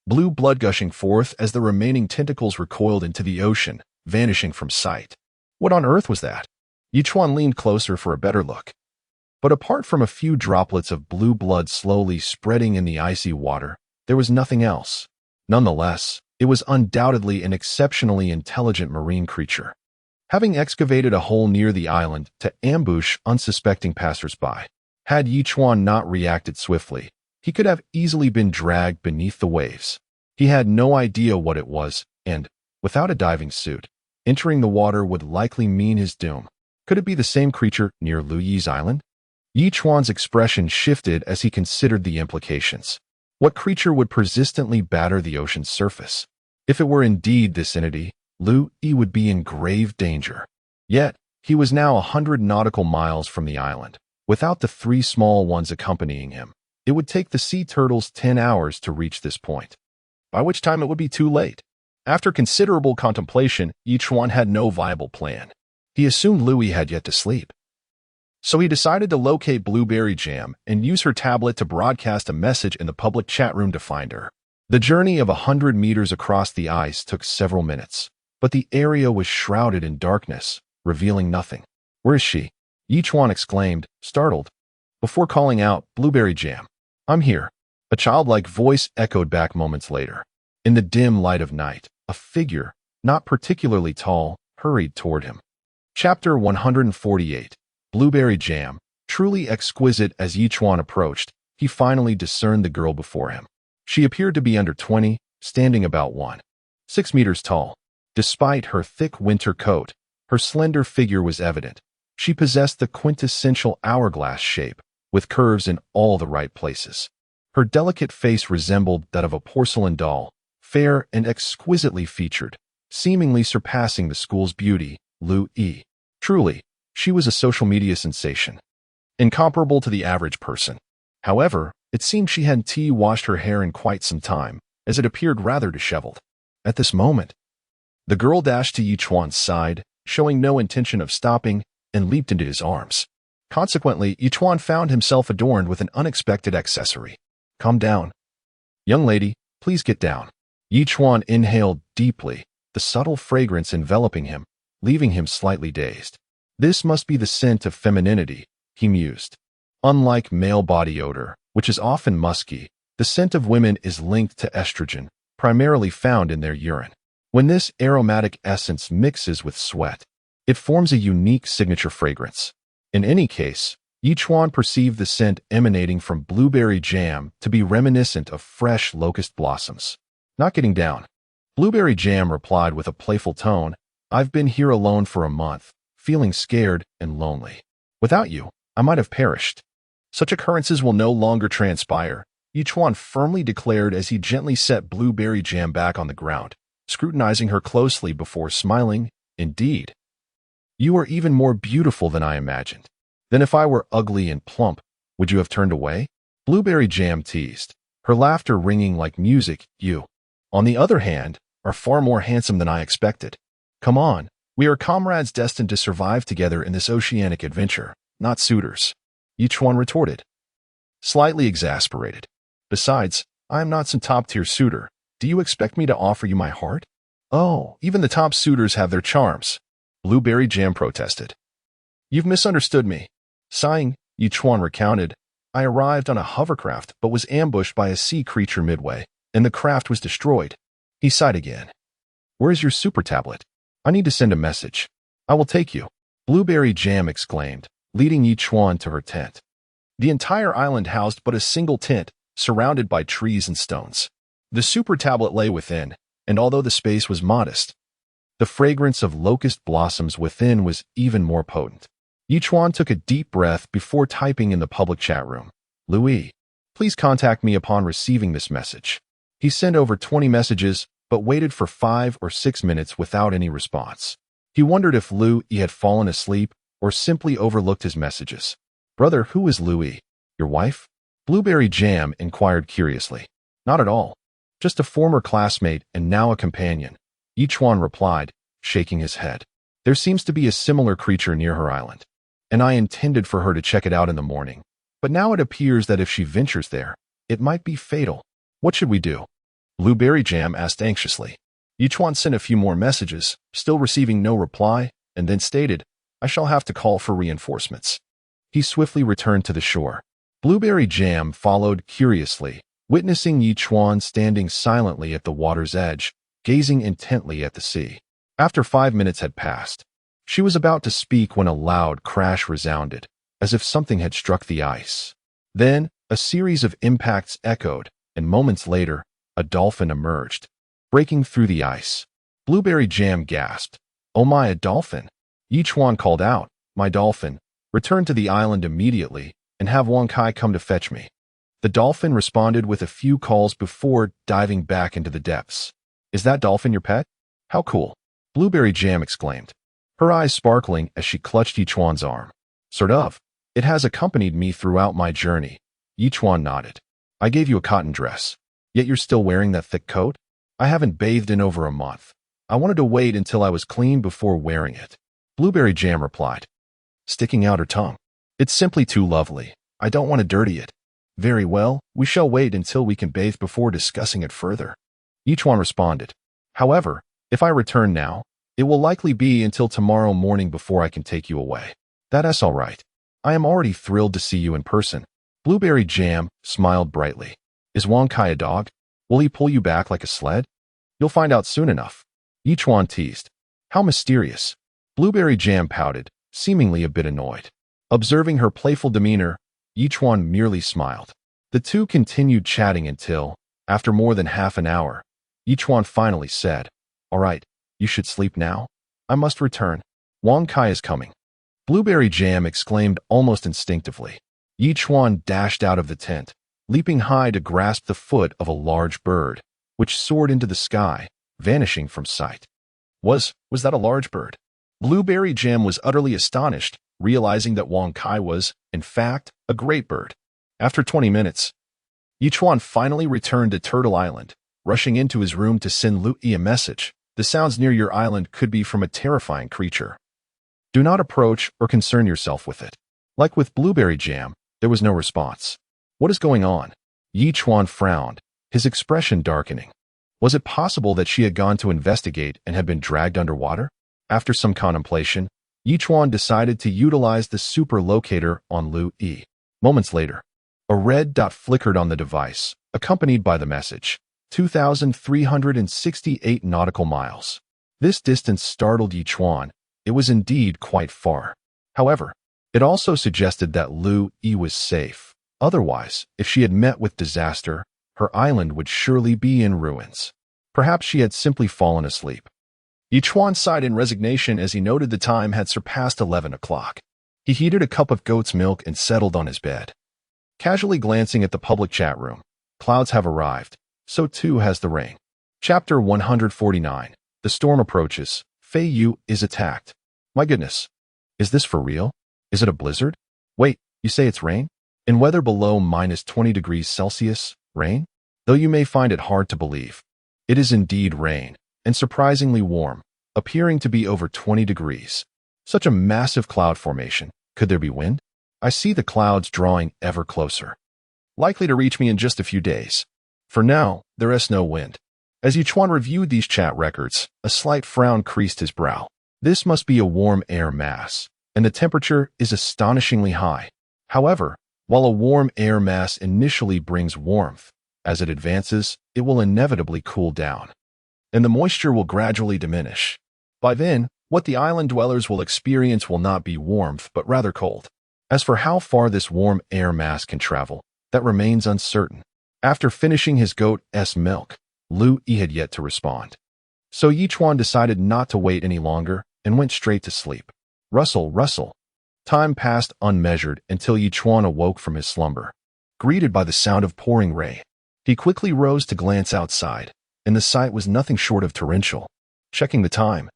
Speaker 1: blue blood gushing forth as the remaining tentacles recoiled into the ocean, vanishing from sight. What on earth was that? Chuan leaned closer for a better look. But apart from a few droplets of blue blood slowly spreading in the icy water, there was nothing else. Nonetheless, it was undoubtedly an exceptionally intelligent marine creature. Having excavated a hole near the island to ambush unsuspecting passersby, had Chuan not reacted swiftly, he could have easily been dragged beneath the waves. He had no idea what it was, and, without a diving suit, entering the water would likely mean his doom. Could it be the same creature near Lu-yi's island? Chuan's expression shifted as he considered the implications. What creature would persistently batter the ocean's surface? If it were indeed this entity, Lu-yi would be in grave danger. Yet, he was now 100 nautical miles from the island. Without the 3 small ones accompanying him, it would take the sea turtles 10 hours to reach this point, by which time it would be too late. After considerable contemplation, Chuan had no viable plan. He assumed Lu-yi had yet to sleep. So he decided to locate Blueberry Jam and use her tablet to broadcast a message in the public chat room to find her. The journey of 100 meters across the ice took several minutes, but the area was shrouded in darkness, revealing nothing. "Where is she?" Chuan exclaimed, startled. Before calling out, "Blueberry Jam, I'm here," a childlike voice echoed back moments later. In the dim light of night, a figure, not particularly tall, hurried toward him. Chapter 148. Blueberry Jam. Truly exquisite. As Chuan approached, he finally discerned the girl before him. She appeared to be under 20, standing about 1.6 meters tall. Despite her thick winter coat, her slender figure was evident. She possessed the quintessential hourglass shape, with curves in all the right places. Her delicate face resembled that of a porcelain doll, fair and exquisitely featured, seemingly surpassing the school's beauty, Lu Yi. Truly, she was a social media sensation, incomparable to the average person. However, it seemed she hadn't washed her hair in quite some time, as it appeared rather disheveled. At this moment, the girl dashed to Yi Chuan's side, showing no intention of stopping, and leaped into his arms. Consequently, Yi Chuan found himself adorned with an unexpected accessory. Calm down. Young lady, please get down. Yi Chuan inhaled deeply, the subtle fragrance enveloping him, leaving him slightly dazed. This must be the scent of femininity, he mused. Unlike male body odor, which is often musky, the scent of women is linked to estrogen, primarily found in their urine. When this aromatic essence mixes with sweat, it forms a unique signature fragrance. In any case, Yi Chuan perceived the scent emanating from blueberry jam to be reminiscent of fresh locust blossoms. Not getting down. Blueberry jam replied with a playful tone, I've been here alone for a month, feeling scared and lonely. Without you, I might have perished. Such occurrences will no longer transpire, Yi Chuan firmly declared as he gently set blueberry jam back on the ground, scrutinizing her closely before smiling. Indeed, you are even more beautiful than I imagined. Then if I were ugly and plump, would you have turned away? Blueberry jam teased, her laughter ringing like music. You, on the other hand, are far more handsome than I expected. Come on, we are comrades destined to survive together in this oceanic adventure, not suitors. Yi Chuan retorted, slightly exasperated. Besides, I am not some top-tier suitor. Do you expect me to offer you my heart? Oh, even the top suitors have their charms. Blueberry jam protested. You've misunderstood me. Sighing, Yi Chuan recounted, I arrived on a hovercraft but was ambushed by a sea creature midway, and the craft was destroyed. He sighed again. Where is your super tablet? I need to send a message. I will take you. Blueberry jam exclaimed, leading Yi Chuan to her tent. The entire island housed but a single tent, surrounded by trees and stones. The super tablet lay within, and although the space was modest, the fragrance of locust blossoms within was even more potent. Yi Chuan took a deep breath before typing in the public chat room. Louis, please contact me upon receiving this message. He sent over 20 messages, but waited for 5 or 6 minutes without any response. He wondered if Louis had fallen asleep or simply overlooked his messages. Brother, who is Louis? Your wife? Blueberry Jam inquired curiously. Not at all. Just a former classmate and now a companion. Yi Chuan replied, shaking his head. There seems to be a similar creature near her island, and I intended for her to check it out in the morning. But now it appears that if she ventures there, it might be fatal. What should we do? Blueberry Jam asked anxiously. Yi Chuan sent a few more messages, still receiving no reply, and then stated, I shall have to call for reinforcements. He swiftly returned to the shore. Blueberry Jam followed curiously, witnessing Yi Chuan standing silently at the water's edge, gazing intently at the sea. After 5 minutes had passed, she was about to speak when a loud crash resounded, as if something had struck the ice. Then, a series of impacts echoed, and moments later, a dolphin emerged, breaking through the ice. Blueberry Jam gasped, Oh my, a dolphin! Yi Chuan called out, My dolphin, return to the island immediately, and have Wang Kai come to fetch me. The dolphin responded with a few calls before diving back into the depths. Is that dolphin your pet? How cool! Blueberry Jam exclaimed, her eyes sparkling as she clutched Yi Chuan's arm. Sort of. It has accompanied me throughout my journey. Yi Chuan nodded. I gave you a cotton dress, yet you're still wearing that thick coat? I haven't bathed in over a month. I wanted to wait until I was clean before wearing it. Blueberry Jam replied, sticking out her tongue. It's simply too lovely. I don't want to dirty it. Very well, we shall wait until we can bathe before discussing it further. Yi Chuan responded. However, if I return now, it will likely be until tomorrow morning before I can take you away. That's all right. I am already thrilled to see you in person. Blueberry Jam smiled brightly. Is Wang Kai a dog? Will he pull you back like a sled? You'll find out soon enough. Yi Chuan teased. How mysterious. Blueberry Jam pouted, seemingly a bit annoyed. Observing her playful demeanor, Yi Chuan merely smiled. The two continued chatting until, after more than half an hour, Chuan finally said, "All right, you should sleep now. I must return. Wang Kai is coming." Blueberry Jam exclaimed almost instinctively. Chuan dashed out of the tent, leaping high to grasp the foot of a large bird, which soared into the sky, vanishing from sight. Was that a large bird? Blueberry Jam was utterly astonished, realizing that Wang Kai was, in fact, a great bird. After 20 minutes, Chuan finally returned to Turtle Island, rushing into his room to send Lu-yi a message. "The sounds near your island could be from a terrifying creature. Do not approach or concern yourself with it." Like with Blueberry Jam, there was no response. "What is going on?" Chuan frowned, his expression darkening. Was it possible that she had gone to investigate and had been dragged underwater? After some contemplation, Chuan decided to utilize the super locator on Lu-yi. Moments later, a red dot flickered on the device, accompanied by the message, 2,368 nautical miles. This distance startled Chuan. It was indeed quite far. However, it also suggested that Lu-yi was safe. Otherwise, if she had met with disaster, her island would surely be in ruins. Perhaps she had simply fallen asleep. Chuan sighed in resignation as he noted the time had surpassed 11 o'clock. He heated a cup of goat's milk and settled on his bed. Casually glancing at the public chat room, clouds have arrived. So too has the rain. Chapter 149. The storm approaches. Fei Yu is attacked. My goodness. Is this for real? Is it a blizzard? Wait, you say it's rain? In weather below -20 degrees Celsius, rain? Though you may find it hard to believe, it is indeed rain, and surprisingly warm, appearing to be over 20 degrees. Such a massive cloud formation. Could there be wind? I see the clouds drawing ever closer. Likely to reach me in just a few days. For now, there is no wind. As Chuan reviewed these chat records, a slight frown creased his brow. This must be a warm air mass, and the temperature is astonishingly high. However, while a warm air mass initially brings warmth, as it advances, it will inevitably cool down, and the moisture will gradually diminish. By then, what the island dwellers will experience will not be warmth, but rather cold. As for how far this warm air mass can travel, that remains uncertain. After finishing his goat's milk, Lu-yi had yet to respond. So Chuan decided not to wait any longer and went straight to sleep. Rustle, rustle. Time passed unmeasured until Chuan awoke from his slumber. Greeted by the sound of pouring rain, he quickly rose to glance outside, and the sight was nothing short of torrential. Checking the time,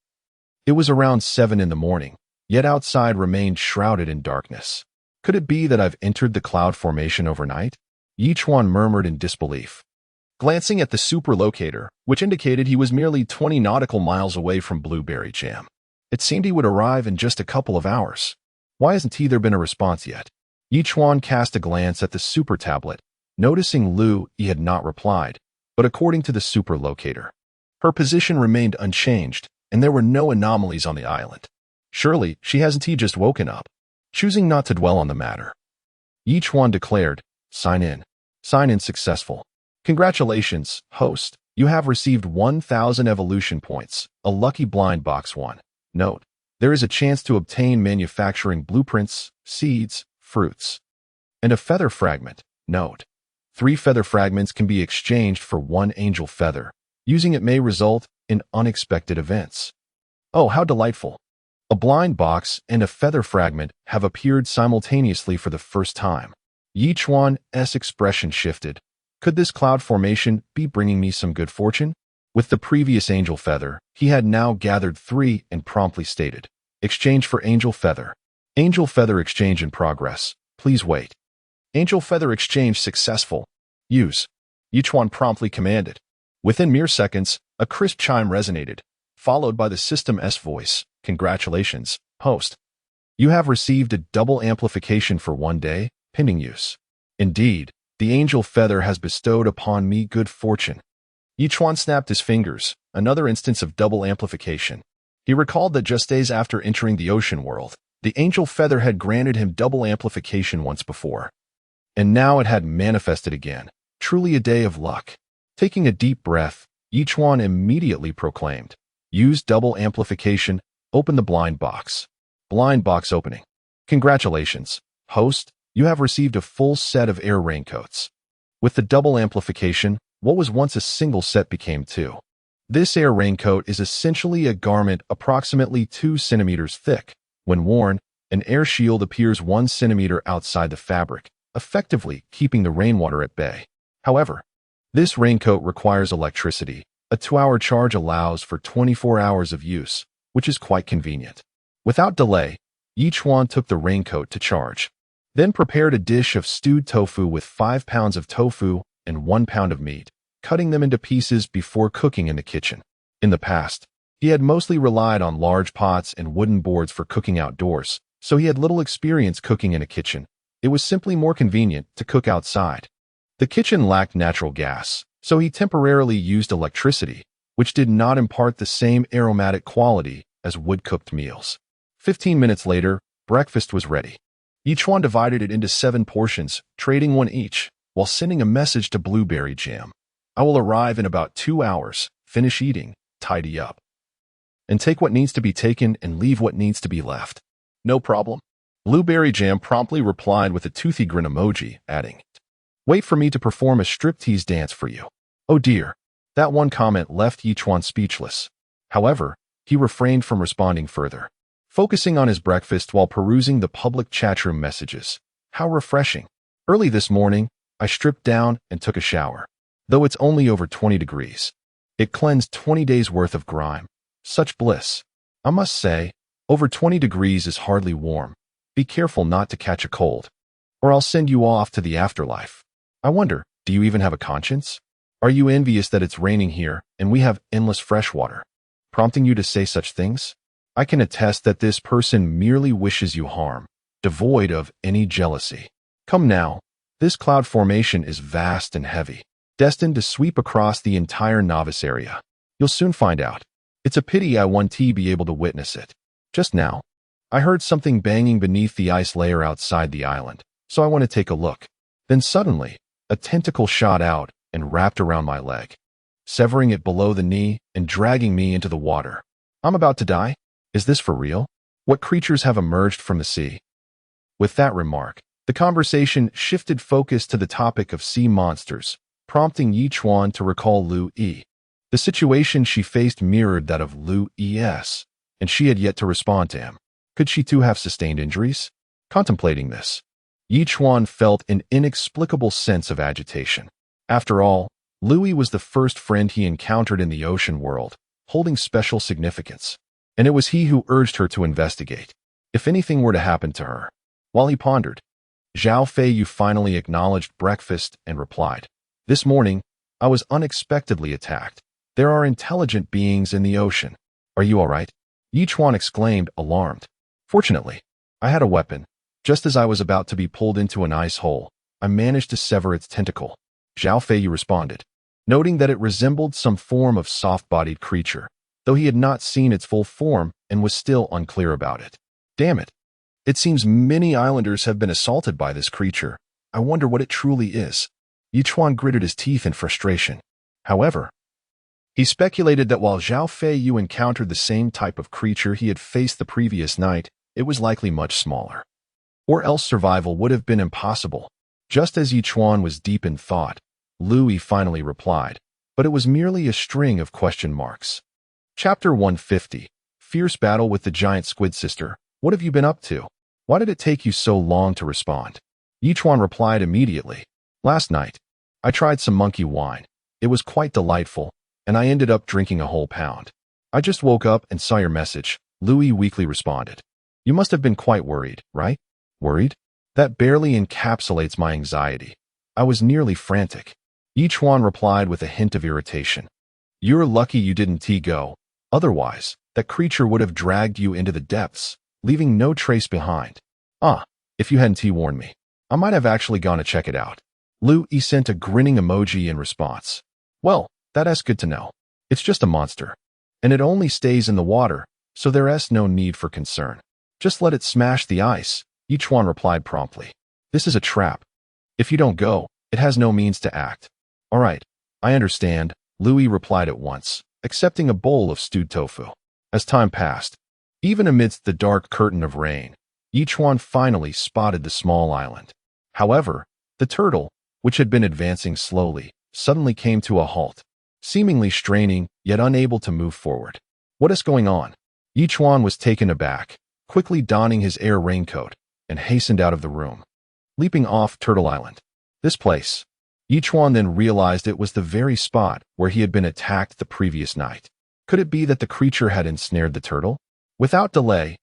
Speaker 1: it was around 7 in the morning, yet outside remained shrouded in darkness. Could it be that I've entered the cloud formation overnight? Chuan murmured in disbelief. Glancing at the super locator, which indicated he was merely 20 nautical miles away from Blueberry Jam, it seemed he would arrive in just a couple of hours. Why hasn't there been a response yet? Chuan cast a glance at the super tablet, noticing Lu-yi had not replied, but according to the super locator, her position remained unchanged, and there were no anomalies on the island. Surely, she hasn't just woken up. Choosing not to dwell on the matter, Chuan declared, Sign in. Sign in successful. Congratulations, host. You have received 1,000 evolution points, a lucky blind box one. Note, there is a chance to obtain manufacturing blueprints, seeds, fruits, and a feather fragment. Note, 3 feather fragments can be exchanged for 1 angel feather. Using it may result in unexpected events. Oh, how delightful. A blind box and a feather fragment have appeared simultaneously for the first time. Chuan's expression shifted. Could this cloud formation be bringing me some good fortune? With the previous angel feather, he had now gathered 3 and promptly stated, Exchange for angel feather. Angel feather exchange in progress. Please wait. Angel feather exchange successful. Use. Chuan promptly commanded. Within mere seconds, a crisp chime resonated, followed by the system's voice. Congratulations, host. You have received a double amplification for 1 day, pending use. Indeed, the angel feather has bestowed upon me good fortune. Chuan snapped his fingers, another instance of double amplification. He recalled that just days after entering the ocean world, the angel feather had granted him double amplification once before. And now it had manifested again. Truly a day of luck. Taking a deep breath, Chuan immediately proclaimed, Use double amplification, open the blind box. Blind box opening. Congratulations, host. You have received a full set of air raincoats. With the double amplification, what was once a single set became two. This air raincoat is essentially a garment approximately 2 centimeters thick. When worn, an air shield appears 1 centimeter outside the fabric, effectively keeping the rainwater at bay. However, this raincoat requires electricity. A 2-hour charge allows for 24 hours of use, which is quite convenient. Without delay, Chuan took the raincoat to charge, then prepared a dish of stewed tofu with 5 pounds of tofu and 1 pound of meat, cutting them into pieces before cooking in the kitchen. In the past, he had mostly relied on large pots and wooden boards for cooking outdoors, so he had little experience cooking in a kitchen. It was simply more convenient to cook outside. The kitchen lacked natural gas, so he temporarily used electricity, which did not impart the same aromatic quality as wood-cooked meals. 15 minutes later, breakfast was ready. Chuan divided it into 7 portions, trading one each, while sending a message to Blueberry Jam. I will arrive in about 2 hours, finish eating, tidy up, and take what needs to be taken and leave what needs to be left. No problem. Blueberry Jam promptly replied with a toothy grin emoji, adding, "Wait for me to perform a striptease dance for you." Oh dear. That one comment left Chuan speechless. However, he refrained from responding further, focusing on his breakfast while perusing the public chatroom messages. How refreshing. Early this morning, I stripped down and took a shower. Though it's only over 20 degrees. It cleansed 20 days worth of grime. Such bliss. I must say, over 20 degrees is hardly warm. Be careful not to catch a cold, or I'll send you off to the afterlife. I wonder, do you even have a conscience? Are you envious that it's raining here and we have endless fresh water, prompting you to say such things? I can attest that this person merely wishes you harm, devoid of any jealousy. Come now, this cloud formation is vast and heavy, destined to sweep across the entire novice area. You'll soon find out. It's a pity I won't be able to witness it. Just now, I heard something banging beneath the ice layer outside the island, so I went to take a look. Then suddenly, a tentacle shot out and wrapped around my leg, severing it below the knee and dragging me into the water. I'm about to die? Is this for real? What creatures have emerged from the sea? With that remark, the conversation shifted focus to the topic of sea monsters, prompting Chuan to recall Lu Yi. The situation she faced mirrored that of Lu Yi's, and she had yet to respond to him. Could she too have sustained injuries? Contemplating this, Chuan felt an inexplicable sense of agitation. After all, Louis was the first friend he encountered in the ocean world, holding special significance. And it was he who urged her to investigate, if anything were to happen to her. While he pondered, Zhao Feiyu finally acknowledged breakfast and replied, "This morning, I was unexpectedly attacked. There are intelligent beings in the ocean. Are you all right?" Chuan exclaimed, alarmed. "Fortunately, I had a weapon. Just as I was about to be pulled into an ice hole, I managed to sever its tentacle." Zhao Feiyu responded, noting that it resembled some form of soft-bodied creature, though he had not seen its full form and was still unclear about it. Damn it. It seems many islanders have been assaulted by this creature. I wonder what it truly is. Chuan gritted his teeth in frustration. However, he speculated that while Zhao Feiyu encountered the same type of creature he had faced the previous night, it was likely much smaller. Or else survival would have been impossible. Just as Chuan was deep in thought, Louis finally replied, but it was merely a string of question marks. Chapter 150. Fierce Battle with the Giant Squid Sister. What have you been up to? Why did it take you so long to respond? Chuan replied immediately. Last night, I tried some monkey wine. It was quite delightful, and I ended up drinking a whole pound. I just woke up and saw your message, Louis weakly responded. You must have been quite worried, right? Worried? That barely encapsulates my anxiety. I was nearly frantic. Chuan replied with a hint of irritation. You're lucky you didn't go. Otherwise, that creature would have dragged you into the depths, leaving no trace behind. If you hadn't warned me, I might have actually gone to check it out. Louis sent a grinning emoji in response. Well, that's good to know. It's just a monster, and it only stays in the water, so there's no need for concern. Just let it smash the ice, Chuan replied promptly. This is a trap. If you don't go, it has no means to act. All right, I understand, Louis replied at once, accepting a bowl of stewed tofu. As time passed, even amidst the dark curtain of rain, Chuan finally spotted the small island. However, the turtle, which had been advancing slowly, suddenly came to a halt, seemingly straining yet unable to move forward. What is going on? Chuan was taken aback, quickly donning his air raincoat, and hastened out of the room, leaping off Turtle Island. This place. Chuan then realized it was the very spot where he had been attacked the previous night. Could it be that the creature had ensnared the turtle? Without delay,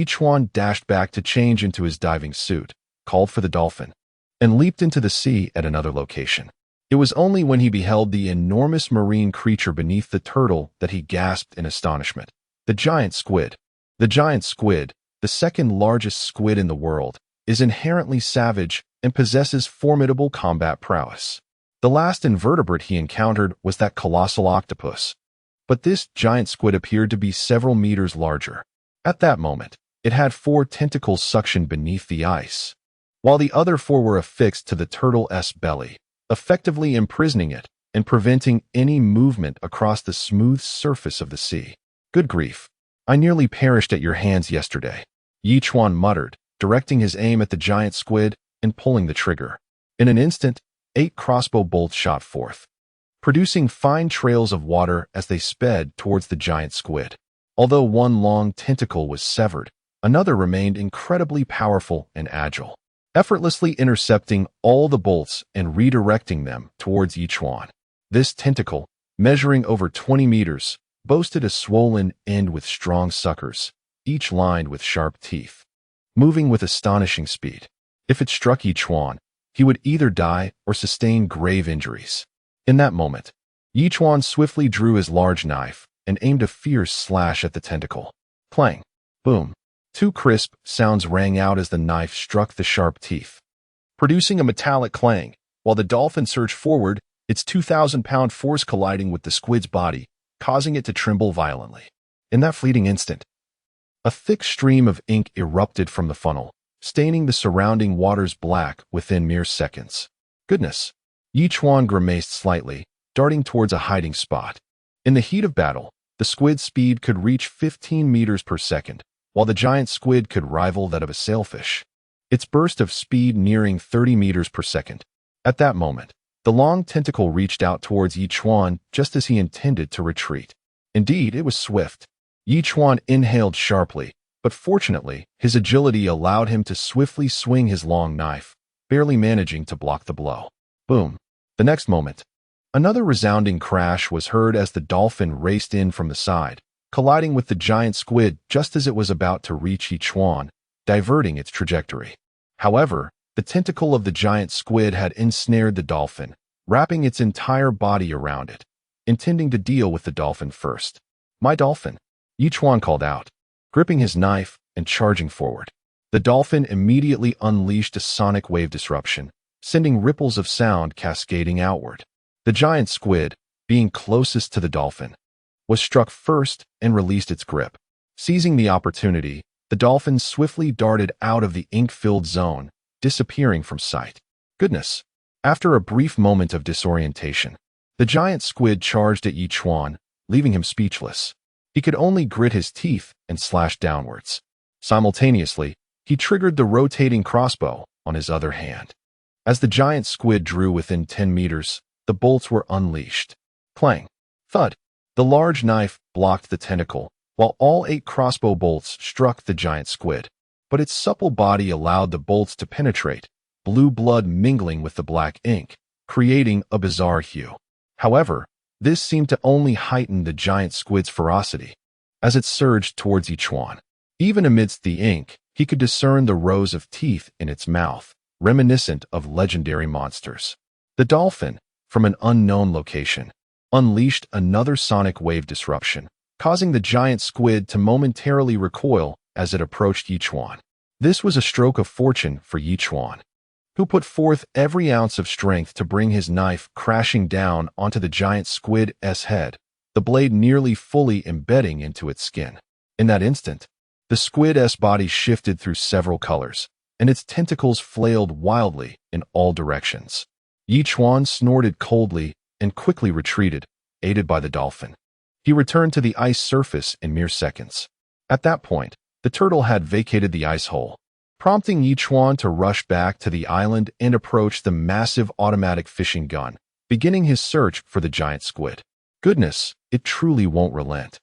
Speaker 1: Chuan dashed back to change into his diving suit, called for the dolphin, and leaped into the sea at another location. It was only when he beheld the enormous marine creature beneath the turtle that he gasped in astonishment. The giant squid. The giant squid, the second largest squid in the world, is inherently savage and possesses formidable combat prowess. The last invertebrate he encountered was that colossal octopus, but this giant squid appeared to be several meters larger. At that moment, it had 4 tentacles suctioned beneath the ice, while the other 4 were affixed to the turtle's belly, effectively imprisoning it and preventing any movement across the smooth surface of the sea. Good grief. I nearly perished at your hands yesterday, Chuan muttered, directing his aim at the giant squid and pulling the trigger. In an instant, 8 crossbow bolts shot forth, producing fine trails of water as they sped towards the giant squid. Although one long tentacle was severed, another remained incredibly powerful and agile, effortlessly intercepting all the bolts and redirecting them towards Chuan. This tentacle, measuring over 20 meters, boasted a swollen end with strong suckers, each lined with sharp teeth, moving with astonishing speed. If it struck Chuan, he would either die or sustain grave injuries. In that moment, Chuan swiftly drew his large knife and aimed a fierce slash at the tentacle. Clang! Boom! 2 crisp sounds rang out as the knife struck the sharp teeth, producing a metallic clang, while the dolphin surged forward, its 2,000-pound force colliding with the squid's body, causing it to tremble violently. In that fleeting instant, a thick stream of ink erupted from the funnel, staining the surrounding waters black within mere seconds. Goodness! Chuan grimaced slightly, darting towards a hiding spot. In the heat of battle, the squid's speed could reach 15 meters per second, while the giant squid could rival that of a sailfish, its burst of speed nearing 30 meters per second. At that moment, the long tentacle reached out towards Chuan just as he intended to retreat. Indeed, it was swift. Chuan inhaled sharply, but fortunately, his agility allowed him to swiftly swing his long knife, barely managing to block the blow. Boom! The next moment, another resounding crash was heard as the dolphin raced in from the side, colliding with the giant squid just as it was about to reach Chuan, diverting its trajectory. However, the tentacle of the giant squid had ensnared the dolphin, wrapping its entire body around it, intending to deal with the dolphin first. My dolphin! Chuan called out, gripping his knife and charging forward. The dolphin immediately unleashed a sonic wave disruption, sending ripples of sound cascading outward. The giant squid, being closest to the dolphin, was struck first and released its grip. Seizing the opportunity, the dolphin swiftly darted out of the ink-filled zone, disappearing from sight. Goodness! After a brief moment of disorientation, the giant squid charged at Chuan, leaving him speechless. He could only grit his teeth and slash downwards. Simultaneously, he triggered the rotating crossbow on his other hand. As the giant squid drew within 10 meters, the bolts were unleashed. Clang! Thud! The large knife blocked the tentacle, while all 8 crossbow bolts struck the giant squid. But its supple body allowed the bolts to penetrate, blue blood mingling with the black ink, creating a bizarre hue. However, this seemed to only heighten the giant squid's ferocity as it surged towards Chuan. Even amidst the ink, he could discern the rows of teeth in its mouth, reminiscent of legendary monsters. The dolphin, from an unknown location, unleashed another sonic wave disruption, causing the giant squid to momentarily recoil as it approached Chuan. This was a stroke of fortune for Chuan, who put forth every ounce of strength to bring his knife crashing down onto the giant squid's head, the blade nearly fully embedding into its skin. In that instant, the squid's body shifted through several colors, and its tentacles flailed wildly in all directions. Chuan snorted coldly and quickly retreated, aided by the dolphin. He returned to the ice surface in mere seconds. At that point, the turtle had vacated the ice hole, prompting Yi Chuan to rush back to the island and approach the massive automatic fishing gun, beginning his search for the giant squid. Goodness, it truly won't relent.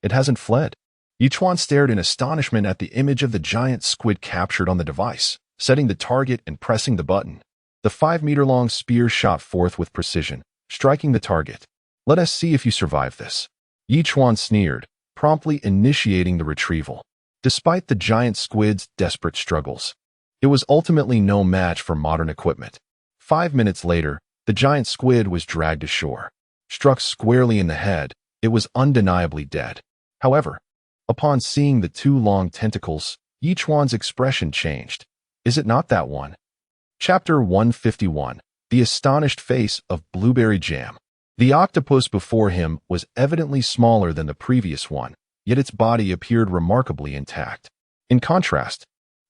Speaker 1: It hasn't fled. Yi Chuan stared in astonishment at the image of the giant squid captured on the device, setting the target and pressing the button. The 5-meter-long spear shot forth with precision, striking the target. Let us see if you survive this. Yi Chuan sneered, promptly initiating the retrieval. Despite the giant squid's desperate struggles, it was ultimately no match for modern equipment. 5 minutes later, the giant squid was dragged ashore. Struck squarely in the head, it was undeniably dead. However, upon seeing the 2 long tentacles, Yi Chuan's expression changed. Is it not that one? Chapter 151. The Astonished Face of Blueberry Jam. The octopus before him was evidently smaller than the previous one, yet its body appeared remarkably intact. In contrast,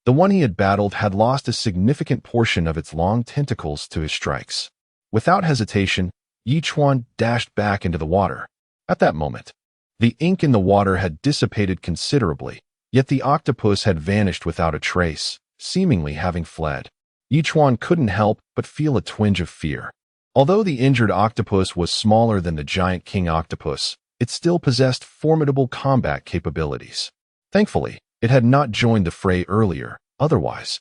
Speaker 1: the one he had battled had lost a significant portion of its long tentacles to his strikes. Without hesitation, Yi Chuan dashed back into the water. At that moment, the ink in the water had dissipated considerably, yet the octopus had vanished without a trace, seemingly having fled. Yi Chuan couldn't help but feel a twinge of fear. Although the injured octopus was smaller than the giant king octopus, it still possessed formidable combat capabilities. Thankfully, it had not joined the fray earlier, otherwise,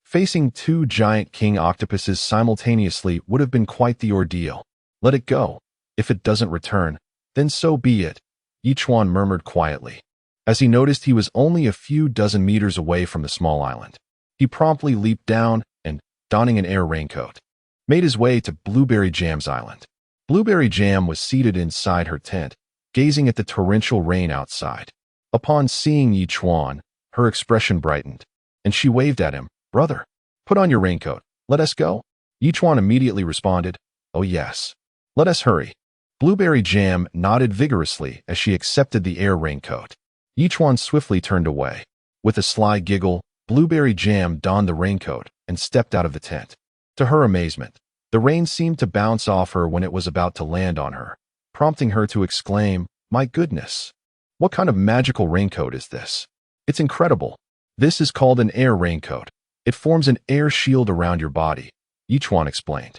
Speaker 1: facing 2 giant king octopuses simultaneously would have been quite the ordeal. Let it go. If it doesn't return, then so be it, Yi Chuan murmured quietly. As he noticed he was only a few dozen meters away from the small island, he promptly leaped down and, donning an air raincoat, made his way to Blueberry Jam's island. Blueberry Jam was seated inside her tent, gazing at the torrential rain outside. Upon seeing Yi Chuan, her expression brightened, and she waved at him. Brother, put on your raincoat. Let us go. Yi Chuan immediately responded, oh yes. Let us hurry. Blueberry Jam nodded vigorously as she accepted the air raincoat. Yi Chuan swiftly turned away. With a sly giggle, Blueberry Jam donned the raincoat and stepped out of the tent. To her amazement, the rain seemed to bounce off her when it was about to land on her, prompting her to exclaim, my goodness! What kind of magical raincoat is this? It's incredible. This is called an air raincoat. It forms an air shield around your body, Yi Chuan explained.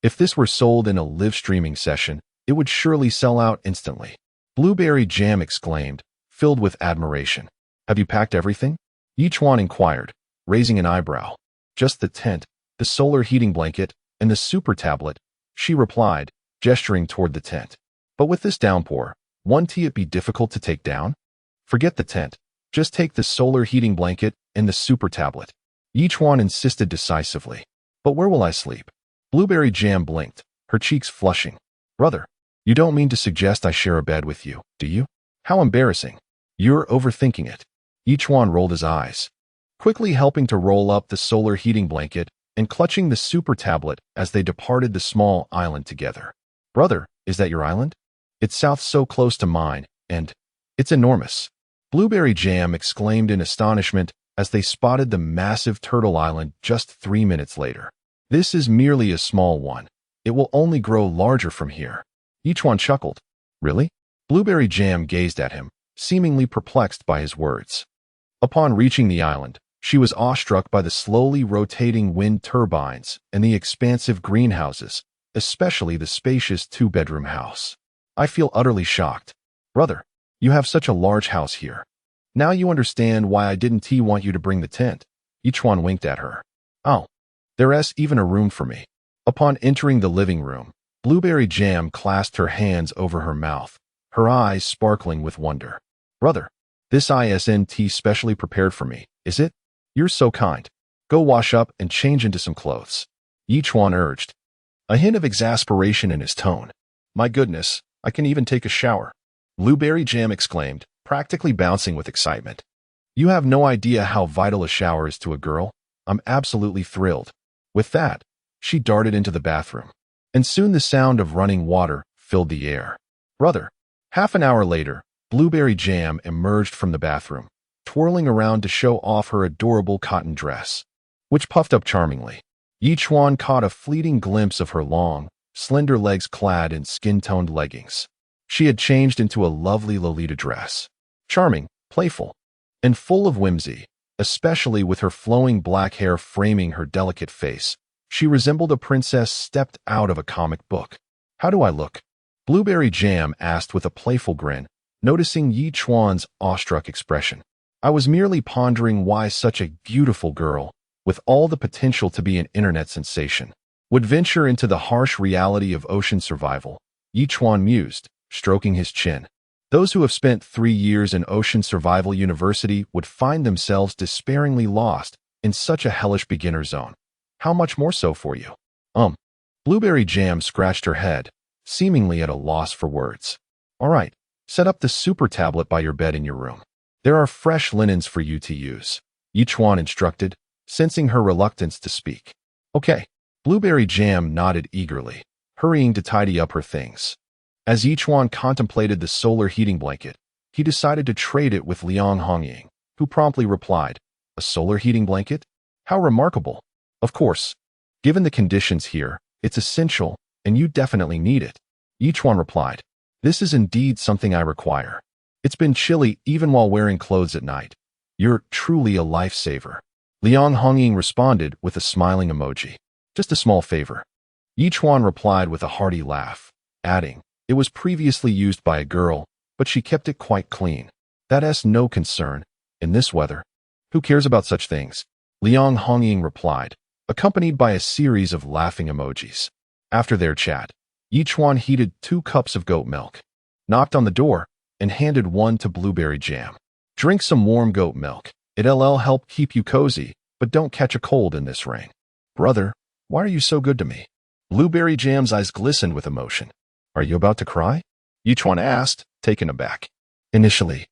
Speaker 1: If this were sold in a live streaming session, it would surely sell out instantly. Blueberry Jam exclaimed, filled with admiration. Have you packed everything? Yi Chuan inquired, raising an eyebrow. Just the tent, the solar heating blanket, and the super tablet, she replied, gesturing toward the tent. But with this downpour, won't it be difficult to take down? Forget the tent. Just take the solar heating blanket and the super tablet. Yi Chuan insisted decisively. But where will I sleep? Blueberry Jam blinked, her cheeks flushing. Brother, you don't mean to suggest I share a bed with you, do you? How embarrassing. You're overthinking it. Yi Chuan rolled his eyes, quickly helping to roll up the solar heating blanket and clutching the super tablet as they departed the small island together. Brother, is that your island? It's south so close to mine, and it's enormous. Blueberry Jam exclaimed in astonishment as they spotted the massive turtle island just 3 minutes later. This is merely a small one. It will only grow larger from here. Yi Chuan chuckled. Really? Blueberry Jam gazed at him, seemingly perplexed by his words. Upon reaching the island, she was awestruck by the slowly rotating wind turbines and the expansive greenhouses, especially the spacious 2-bedroom house. I feel utterly shocked. Brother, you have such a large house here. Now you understand why I didn't want you to bring the tent. Yi Chuan winked at her. Oh, there's even a room for me. Upon entering the living room, Blueberry Jam clasped her hands over her mouth, her eyes sparkling with wonder. Brother, this isn't specially prepared for me, is it? You're so kind. Go wash up and change into some clothes. Yi Chuan urged, a hint of exasperation in his tone. My goodness, I can even take a shower. Blueberry Jam exclaimed, practically bouncing with excitement. You have no idea how vital a shower is to a girl. I'm absolutely thrilled. With that, she darted into the bathroom, and soon the sound of running water filled the air. Brother, half an hour later, Blueberry Jam emerged from the bathroom, twirling around to show off her adorable cotton dress, which puffed up charmingly. Yi Chuan caught a fleeting glimpse of her long, slender legs clad in skin-toned leggings. She had changed into a lovely Lolita dress, charming, playful, and full of whimsy, especially with her flowing black hair framing her delicate face. She resembled a princess stepped out of a comic book. "How do I look?" Blueberry Jam asked with a playful grin, noticing Yi Chuan's awestruck expression. "I was merely pondering why such a beautiful girl, with all the potential to be an internet sensation, would venture into the harsh reality of ocean survival," Yi Chuan mused, stroking his chin. "Those who have spent 3 years in Ocean Survival University would find themselves despairingly lost in such a hellish beginner zone. How much more so for you?" Blueberry Jam scratched her head, seemingly at a loss for words. "All right, set up the super tablet by your bed in your room. There are fresh linens for you to use," Yi Chuan instructed, sensing her reluctance to speak. "Okay." Blueberry Jam nodded eagerly, hurrying to tidy up her things. As Yi Chuan contemplated the solar heating blanket, he decided to trade it with Liang Hongying, who promptly replied, "A solar heating blanket? How remarkable. Of course. Given the conditions here, it's essential, and you definitely need it," Yi Chuan replied. "This is indeed something I require. It's been chilly even while wearing clothes at night. You're truly a lifesaver." Liang Hongying responded with a smiling emoji. "Just a small favor." Yi Chuan replied with a hearty laugh, adding, "It was previously used by a girl, but she kept it quite clean. That's no concern. In this weather, who cares about such things?" Liang Hongying replied, accompanied by a series of laughing emojis. After their chat, Yi Chuan heated 2 cups of goat milk, knocked on the door, and handed one to Blueberry Jam. "Drink some warm goat milk. It'll help keep you cozy, but don't catch a cold in this rain." "Brother, why are you so good to me?" Blueberry Jam's eyes glistened with emotion. "Are you about to cry?" Yi Chuan asked, taken aback. Initially,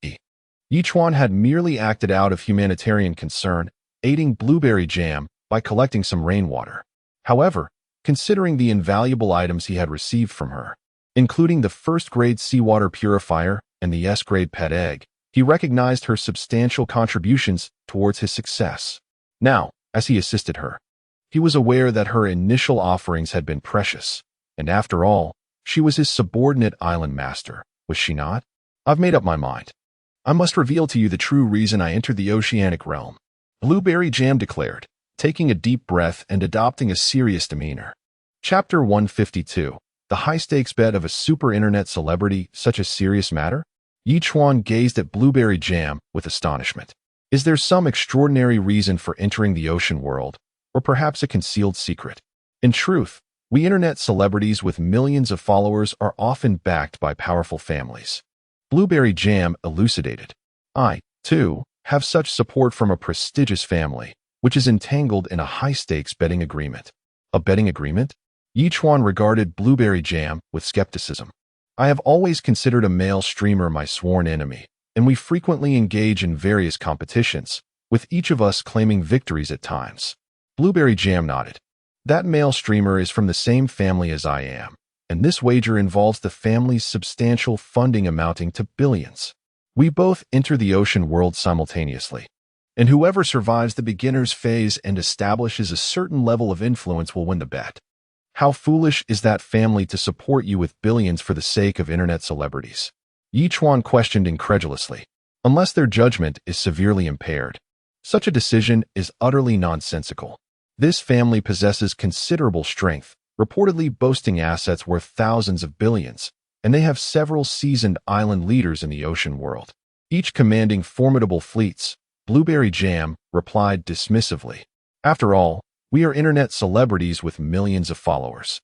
Speaker 1: Yi Chuan had merely acted out of humanitarian concern, aiding Blueberry Jam by collecting some rainwater. However, considering the invaluable items he had received from her, including the first-grade seawater purifier and the S-grade pet egg, he recognized her substantial contributions towards his success. Now, as he assisted her, he was aware that her initial offerings had been precious, and after all, she was his subordinate island master, was she not? "I've made up my mind. I must reveal to you the true reason I entered the oceanic realm," Blueberry Jam declared, taking a deep breath and adopting a serious demeanor. Chapter 152. The high-stakes bet of a super-internet celebrity, such a serious matter? Yi Chuan gazed at Blueberry Jam with astonishment. Is there some extraordinary reason for entering the ocean world, or perhaps a concealed secret? In truth, we internet celebrities with millions of followers are often backed by powerful families. Blueberry Jam elucidated. I, too, have such support from a prestigious family, which is entangled in a high-stakes betting agreement. A betting agreement? Yi Chuan regarded Blueberry Jam with skepticism. I have always considered a male streamer my sworn enemy, and we frequently engage in various competitions, with each of us claiming victories at times. Blueberry Jam nodded. That male streamer is from the same family as I am, and this wager involves the family's substantial funding amounting to billions. We both enter the ocean world simultaneously, and whoever survives the beginner's phase and establishes a certain level of influence will win the bet. How foolish is that family to support you with billions for the sake of internet celebrities? Yi Chuan questioned incredulously. Unless their judgment is severely impaired, such a decision is utterly nonsensical. This family possesses considerable strength, reportedly boasting assets worth thousands of billions, and they have several seasoned island leaders in the ocean world, each commanding formidable fleets. Blueberry Jam replied dismissively. After all, we are internet celebrities with millions of followers,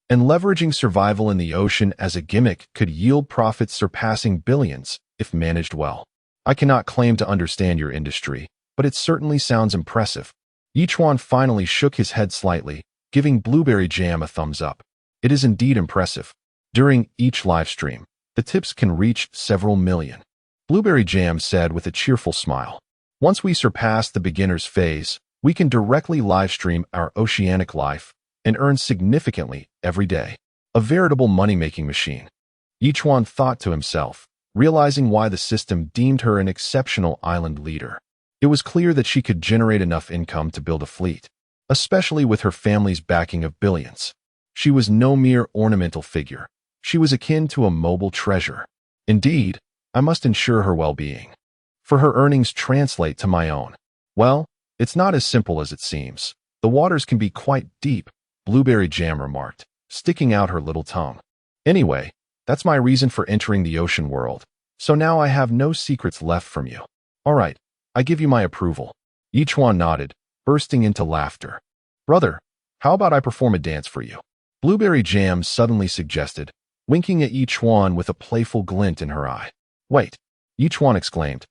Speaker 1: and leveraging survival in the ocean as a gimmick could yield profits surpassing billions if managed well. I cannot claim to understand your industry, but it certainly sounds impressive. Yi Chuan finally shook his head slightly, giving Blueberry Jam a thumbs up. It is indeed impressive. During each live stream, the tips can reach several million. Blueberry Jam said with a cheerful smile. Once we surpass the beginner's phase, we can directly live stream our oceanic life and earn significantly every day. A veritable money-making machine. Yi Chuan thought to himself, realizing why the system deemed her an exceptional island leader. It was clear that she could generate enough income to build a fleet, especially with her family's backing of billions. She was no mere ornamental figure. She was akin to a mobile treasure. Indeed, I must ensure her well-being, for her earnings translate to my own. Well, it's not as simple as it seems. The waters can be quite deep, Blueberry Jam remarked, sticking out her little tongue. Anyway, that's my reason for entering the ocean world. So now I have no secrets left from you. All right, I give you my approval. Chuan nodded, bursting into laughter. Brother, how about I perform a dance for you? Blueberry Jam suddenly suggested, winking at Chuan with a playful glint in her eye. Wait, Chuan exclaimed,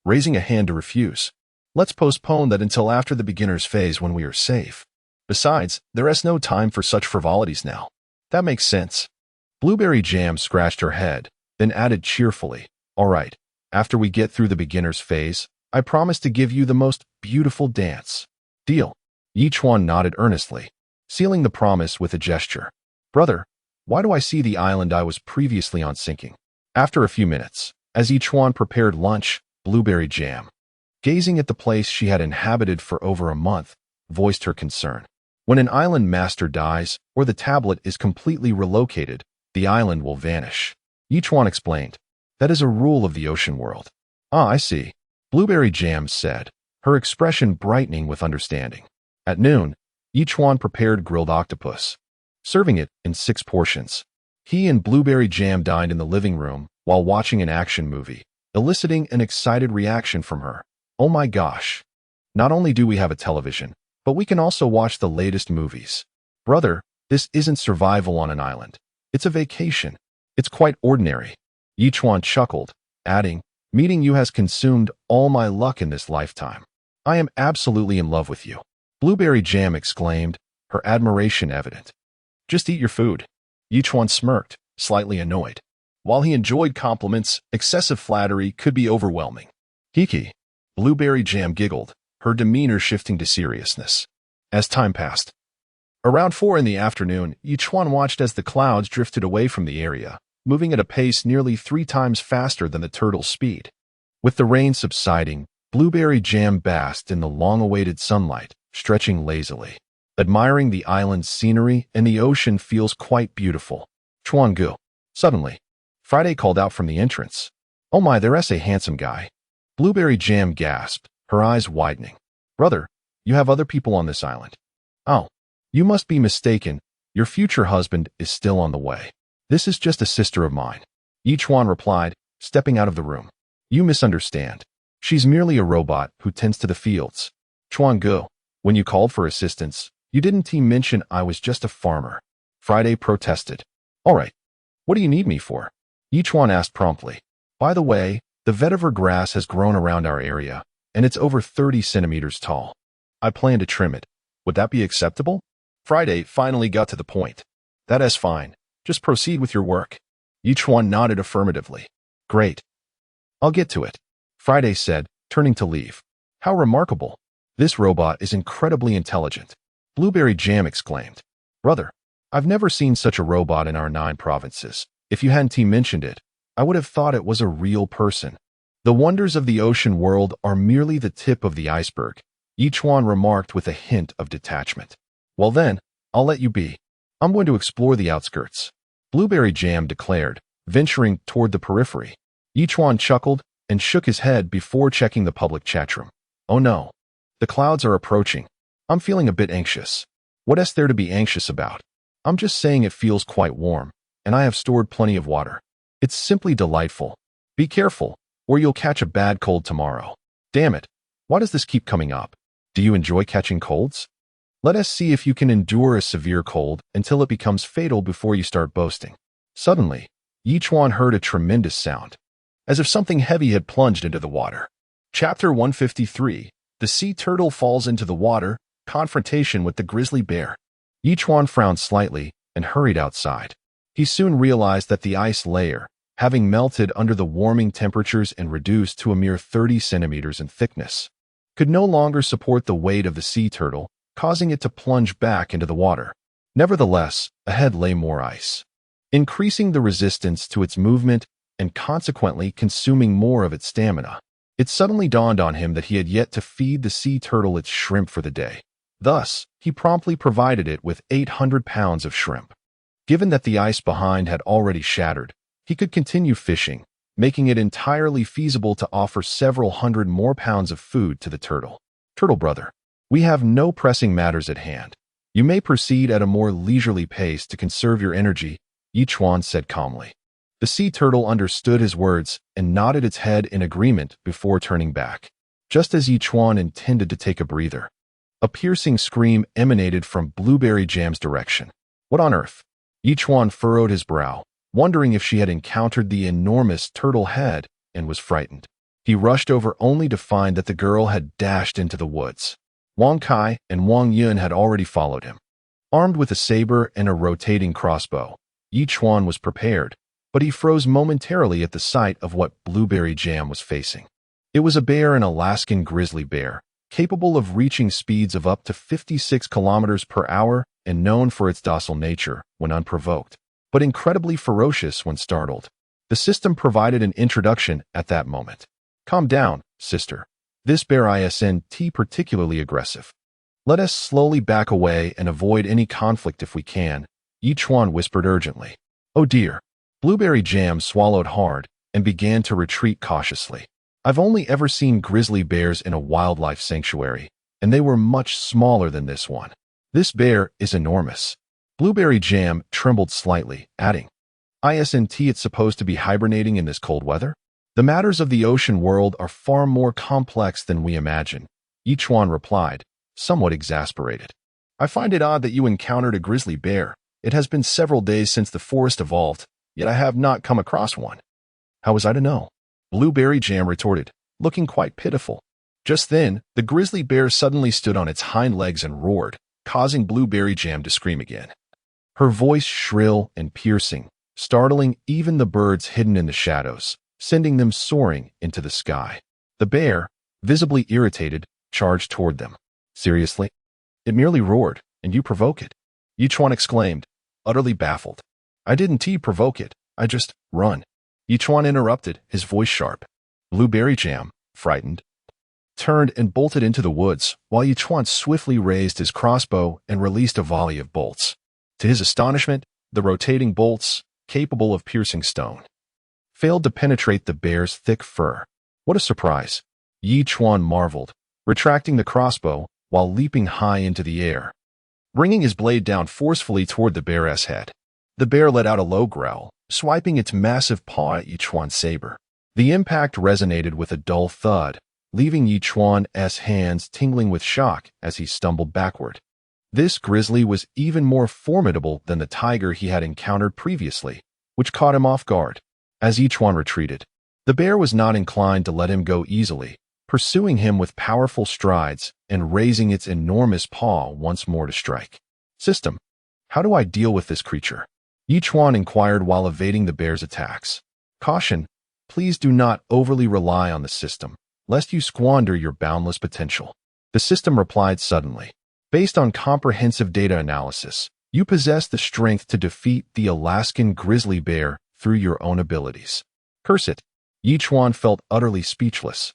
Speaker 1: raising a hand to refuse. Let's postpone that until after the beginner's phase when we are safe. Besides, there is no time for such frivolities now. That makes sense. Blueberry Jam scratched her head, then added cheerfully, all right, after we get through the beginner's phase, I promise to give you the most beautiful dance. Deal. Chuan nodded earnestly, sealing the promise with a gesture. Brother, why do I see the island I was previously on sinking? After a few minutes, as Chuan prepared lunch, Blueberry Jam, gazing at the place she had inhabited for over a month, voiced her concern. When an island master dies or the tablet is completely relocated, the island will vanish. Chuan explained. That is a rule of the ocean world. Ah, I see. Blueberry Jam said, her expression brightening with understanding. At noon, Chuan prepared grilled octopus, serving it in 6 portions. He and Blueberry Jam dined in the living room while watching an action movie, eliciting an excited reaction from her. Oh my gosh. Not only do we have a television, but we can also watch the latest movies. Brother, this isn't survival on an island. It's a vacation. It's quite ordinary. Chuan chuckled, adding, meeting you has consumed all my luck in this lifetime. I am absolutely in love with you. Blueberry Jam exclaimed, her admiration evident. Just eat your food. Chuan smirked, slightly annoyed. While he enjoyed compliments, excessive flattery could be overwhelming. Kiki. Blueberry Jam giggled, her demeanor shifting to seriousness. As time passed. Around 4 in the afternoon, Chuan watched as the clouds drifted away from the area, moving at a pace nearly 3 times faster than the turtle's speed. With the rain subsiding, Blueberry Jam basked in the long-awaited sunlight, stretching lazily. Admiring the island's scenery and the ocean feels quite beautiful. Chuan gu. Suddenly, Friday called out from the entrance. Oh my, there's a handsome guy. Blueberry Jam gasped, her eyes widening. Brother, you have other people on this island. Oh, you must be mistaken. Your future husband is still on the way. This is just a sister of mine. Chuan replied, stepping out of the room. You misunderstand. She's merely a robot who tends to the fields. Chuan gu, when you called for assistance, you didn't mention I was just a farmer. Friday protested. All right. What do you need me for? Chuan asked promptly. By the way, the vetiver grass has grown around our area, and it's over 30 centimeters tall. I plan to trim it. Would that be acceptable? Friday finally got to the point. That is fine. Just proceed with your work. Chuan nodded affirmatively. Great. I'll get to it, Friday said, turning to leave. How remarkable. This robot is incredibly intelligent. Blueberry Jam exclaimed. Brother, I've never seen such a robot in our 9 provinces. If you hadn't mentioned it, I would have thought it was a real person. The wonders of the ocean world are merely the tip of the iceberg, Chuan remarked with a hint of detachment. Well then, I'll let you be. I'm going to explore the outskirts, Blueberry Jam declared, venturing toward the periphery. Chuan chuckled and shook his head before checking the public chat room. Oh no. The clouds are approaching. I'm feeling a bit anxious. What is there to be anxious about? I'm just saying it feels quite warm, and I have stored plenty of water. It's simply delightful. Be careful, or you'll catch a bad cold tomorrow. Damn it. Why does this keep coming up? Do you enjoy catching colds? Let us see if you can endure a severe cold until it becomes fatal before you start boasting. Suddenly, Chuan heard a tremendous sound, as if something heavy had plunged into the water. Chapter 153. The Sea Turtle Falls into the Water, Confrontation with the Grizzly Bear. Chuan frowned slightly and hurried outside. He soon realized that the ice layer, having melted under the warming temperatures and reduced to a mere 30 centimeters in thickness, could no longer support the weight of the sea turtle, causing it to plunge back into the water. Nevertheless, ahead lay more ice, increasing the resistance to its movement and consequently consuming more of its stamina. It suddenly dawned on him that he had yet to feed the sea turtle its shrimp for the day. Thus, he promptly provided it with 800 pounds of shrimp. Given that the ice behind had already shattered, he could continue fishing, making it entirely feasible to offer several hundred more pounds of food to the turtle. Turtle brother, we have no pressing matters at hand. You may proceed at a more leisurely pace to conserve your energy, Chuan said calmly. The sea turtle understood his words and nodded its head in agreement before turning back. Just as Chuan intended to take a breather, a piercing scream emanated from Blueberry Jam's direction. What on earth? Chuan furrowed his brow, wondering if she had encountered the enormous turtle head and was frightened. He rushed over only to find that the girl had dashed into the woods. Wang Kai and Wang Yun had already followed him. Armed with a saber and a rotating crossbow, Chuan was prepared, but he froze momentarily at the sight of what Blueberry Jam was facing. It was a bear, an Alaskan grizzly bear, capable of reaching speeds of up to 56 kilometers per hour and known for its docile nature when unprovoked, but incredibly ferocious when startled. The system provided an introduction at that moment. Calm down, sister. This bear isn't particularly aggressive. Let us slowly back away and avoid any conflict if we can, Chuan whispered urgently. Oh dear. Blueberry Jam swallowed hard and began to retreat cautiously. I've only ever seen grizzly bears in a wildlife sanctuary, and they were much smaller than this one. This bear is enormous. Blueberry Jam trembled slightly, adding, Isn't it supposed to be hibernating in this cold weather? The matters of the ocean world are far more complex than we imagine, Chuan replied, somewhat exasperated. I find it odd that you encountered a grizzly bear. It has been several days since the forest evolved, yet I have not come across one. How was I to know? Blueberry Jam retorted, looking quite pitiful. Just then, the grizzly bear suddenly stood on its hind legs and roared, causing Blueberry Jam to scream again. Her voice shrill and piercing, startling even the birds hidden in the shadows, sending them soaring into the sky. The bear, visibly irritated, charged toward them. Seriously? It merely roared, and you provoke it? Chuan exclaimed, utterly baffled. I didn't provoke it, I just run. Chuan interrupted, his voice sharp. Blueberry Jam, frightened, turned and bolted into the woods, while Chuan swiftly raised his crossbow and released a volley of bolts. To his astonishment, the rotating bolts, capable of piercing stone, failed to penetrate the bear's thick fur. What a surprise! Chuan marveled, retracting the crossbow while leaping high into the air, bringing his blade down forcefully toward the bear's head. The bear let out a low growl, swiping its massive paw at Chuan's saber. The impact resonated with a dull thud, leaving Chuan's hands tingling with shock as he stumbled backward. This grizzly was even more formidable than the tiger he had encountered previously, which caught him off guard. As Chuan retreated, the bear was not inclined to let him go easily, pursuing him with powerful strides and raising its enormous paw once more to strike. System, how do I deal with this creature? Chuan inquired while evading the bear's attacks. Caution, please do not overly rely on the system, lest you squander your boundless potential. The system replied suddenly. Based on comprehensive data analysis, you possess the strength to defeat the Alaskan grizzly bear through your own abilities. Curse it. Chuan felt utterly speechless,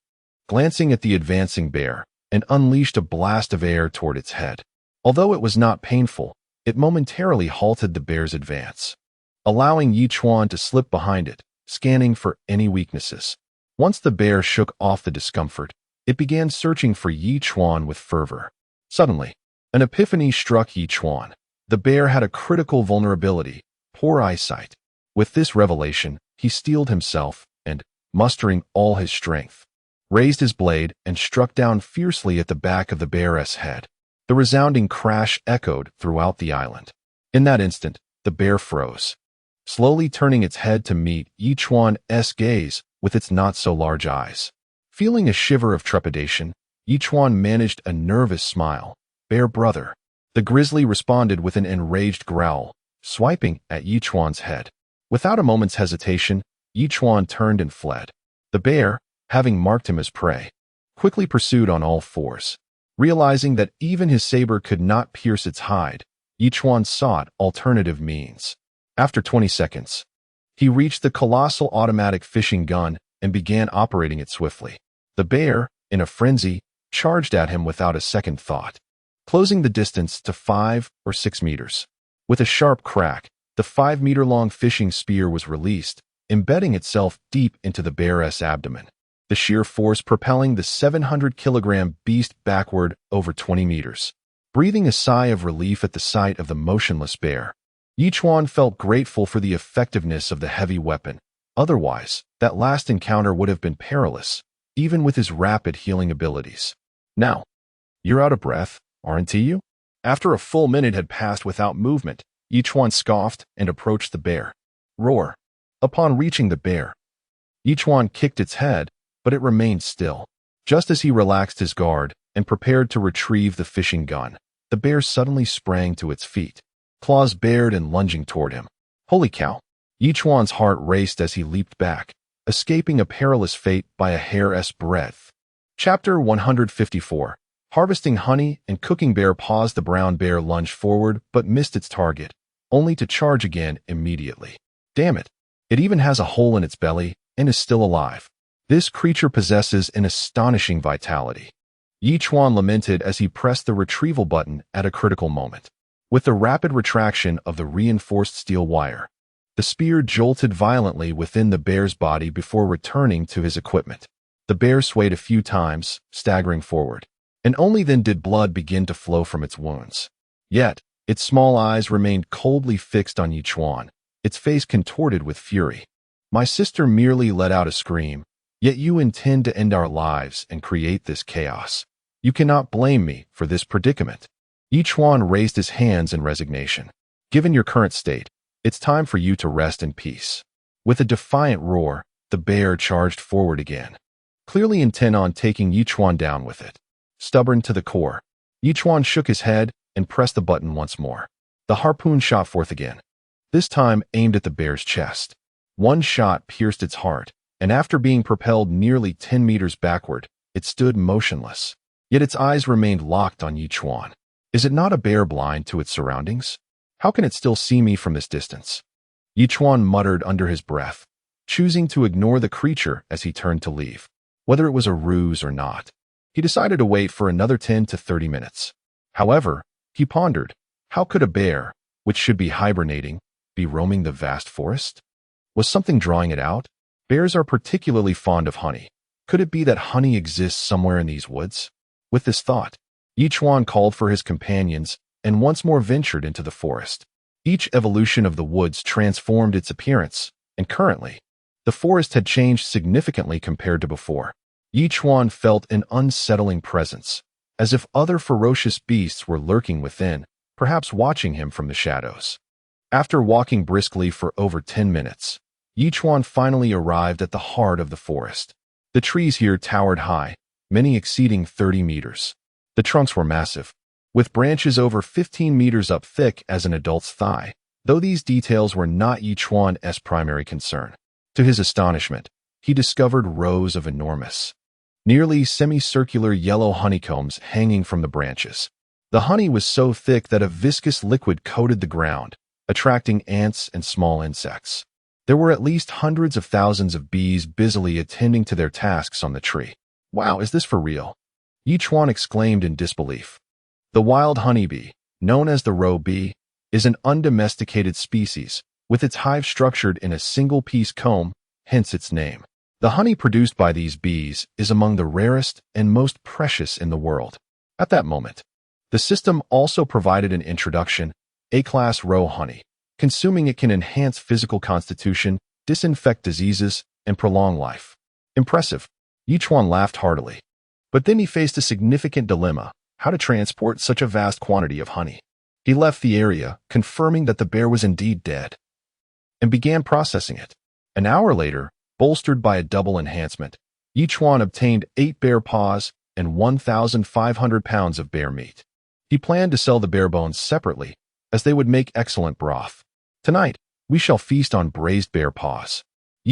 Speaker 1: glancing at the advancing bear, and unleashed a blast of air toward its head. Although it was not painful, it momentarily halted the bear's advance, allowing Chuan to slip behind it, scanning for any weaknesses. Once the bear shook off the discomfort, it began searching for Chuan with fervor. Suddenly, an epiphany struck Chuan. The bear had a critical vulnerability, poor eyesight. With this revelation, he steeled himself and, mustering all his strength, raised his blade and struck down fiercely at the back of the bear's head. The resounding crash echoed throughout the island. In that instant, the bear froze, slowly turning its head to meet Chuan's gaze with its not-so-large eyes. Feeling a shiver of trepidation, Chuan managed a nervous smile. Bear brother. The grizzly responded with an enraged growl, swiping at Chuan's head. Without a moment's hesitation, Chuan turned and fled. The bear, having marked him as prey, quickly pursued on all fours. Realizing that even his saber could not pierce its hide, Chuan sought alternative means. After 20 seconds, he reached the colossal automatic fishing gun and began operating it swiftly. The bear, in a frenzy, charged at him without a second thought, closing the distance to 5 or 6 meters. With a sharp crack, the 5-meter-long fishing spear was released, embedding itself deep into the bear's abdomen. the sheer force propelling the 700-kilogram beast backward over 20 meters. Breathing a sigh of relief at the sight of the motionless bear, Chuan felt grateful for the effectiveness of the heavy weapon. Otherwise, that last encounter would have been perilous, even with his rapid healing abilities. Now, you're out of breath, aren't you? After a full minute had passed without movement, Chuan scoffed and approached the bear. Roar. Upon reaching the bear, Chuan kicked its head, but it remained still. Just as he relaxed his guard and prepared to retrieve the fishing gun, the bear suddenly sprang to its feet, claws bared and lunging toward him. Holy cow! Chuan's heart raced as he leaped back, escaping a perilous fate by a hair's breadth. Chapter 154. Harvesting honey and cooking. Bear paused. The brown bear lunged forward but missed its target, only to charge again immediately. Damn it! It even has a hole in its belly and is still alive. This creature possesses an astonishing vitality. Chuan lamented as he pressed the retrieval button at a critical moment. With the rapid retraction of the reinforced steel wire, the spear jolted violently within the bear's body before returning to his equipment. The bear swayed a few times, staggering forward, and only then did blood begin to flow from its wounds. Yet, its small eyes remained coldly fixed on Chuan, its face contorted with fury. My sister merely let out a scream, yet you intend to end our lives and create this chaos. You cannot blame me for this predicament. Chuan raised his hands in resignation. Given your current state, it's time for you to rest in peace. With a defiant roar, the bear charged forward again, clearly intent on taking Chuan down with it. Stubborn to the core, Chuan shook his head and pressed the button once more. The harpoon shot forth again, this time aimed at the bear's chest. One shot pierced its heart, and after being propelled nearly 10 meters backward, it stood motionless. Yet its eyes remained locked on Chuan. Is it not a bear blind to its surroundings? How can it still see me from this distance? Chuan muttered under his breath, choosing to ignore the creature as he turned to leave. Whether it was a ruse or not, he decided to wait for another 10 to 30 minutes. However, he pondered, how could a bear, which should be hibernating, be roaming the vast forest? Was something drawing it out? Bears are particularly fond of honey. Could it be that honey exists somewhere in these woods? With this thought, Chuan called for his companions and once more ventured into the forest. Each evolution of the woods transformed its appearance, and currently, the forest had changed significantly compared to before. Chuan felt an unsettling presence, as if other ferocious beasts were lurking within, perhaps watching him from the shadows. After walking briskly for over 10 minutes, Chuan finally arrived at the heart of the forest. The trees here towered high, many exceeding 30 meters. The trunks were massive, with branches over 15 meters up thick as an adult's thigh, though these details were not Chuan's primary concern. To his astonishment, he discovered rows of enormous, nearly semicircular yellow honeycombs hanging from the branches. The honey was so thick that a viscous liquid coated the ground, attracting ants and small insects. There were at least hundreds of thousands of bees busily attending to their tasks on the tree. Wow, is this for real? Chuan exclaimed in disbelief. The wild honeybee, known as the roe bee, is an undomesticated species, with its hive structured in a single-piece comb, hence its name. The honey produced by these bees is among the rarest and most precious in the world. At that moment, the system also provided an introduction, A-class roe honey. Consuming it can enhance physical constitution, disinfect diseases, and prolong life. Impressive. Chuan laughed heartily. But then he faced a significant dilemma: how to transport such a vast quantity of honey. He left the area, confirming that the bear was indeed dead, and began processing it. An hour later, bolstered by a double enhancement, Chuan obtained 8 bear paws and 1,500 pounds of bear meat. He planned to sell the bear bones separately, as they would make excellent broth. Tonight, we shall feast on braised bear paws.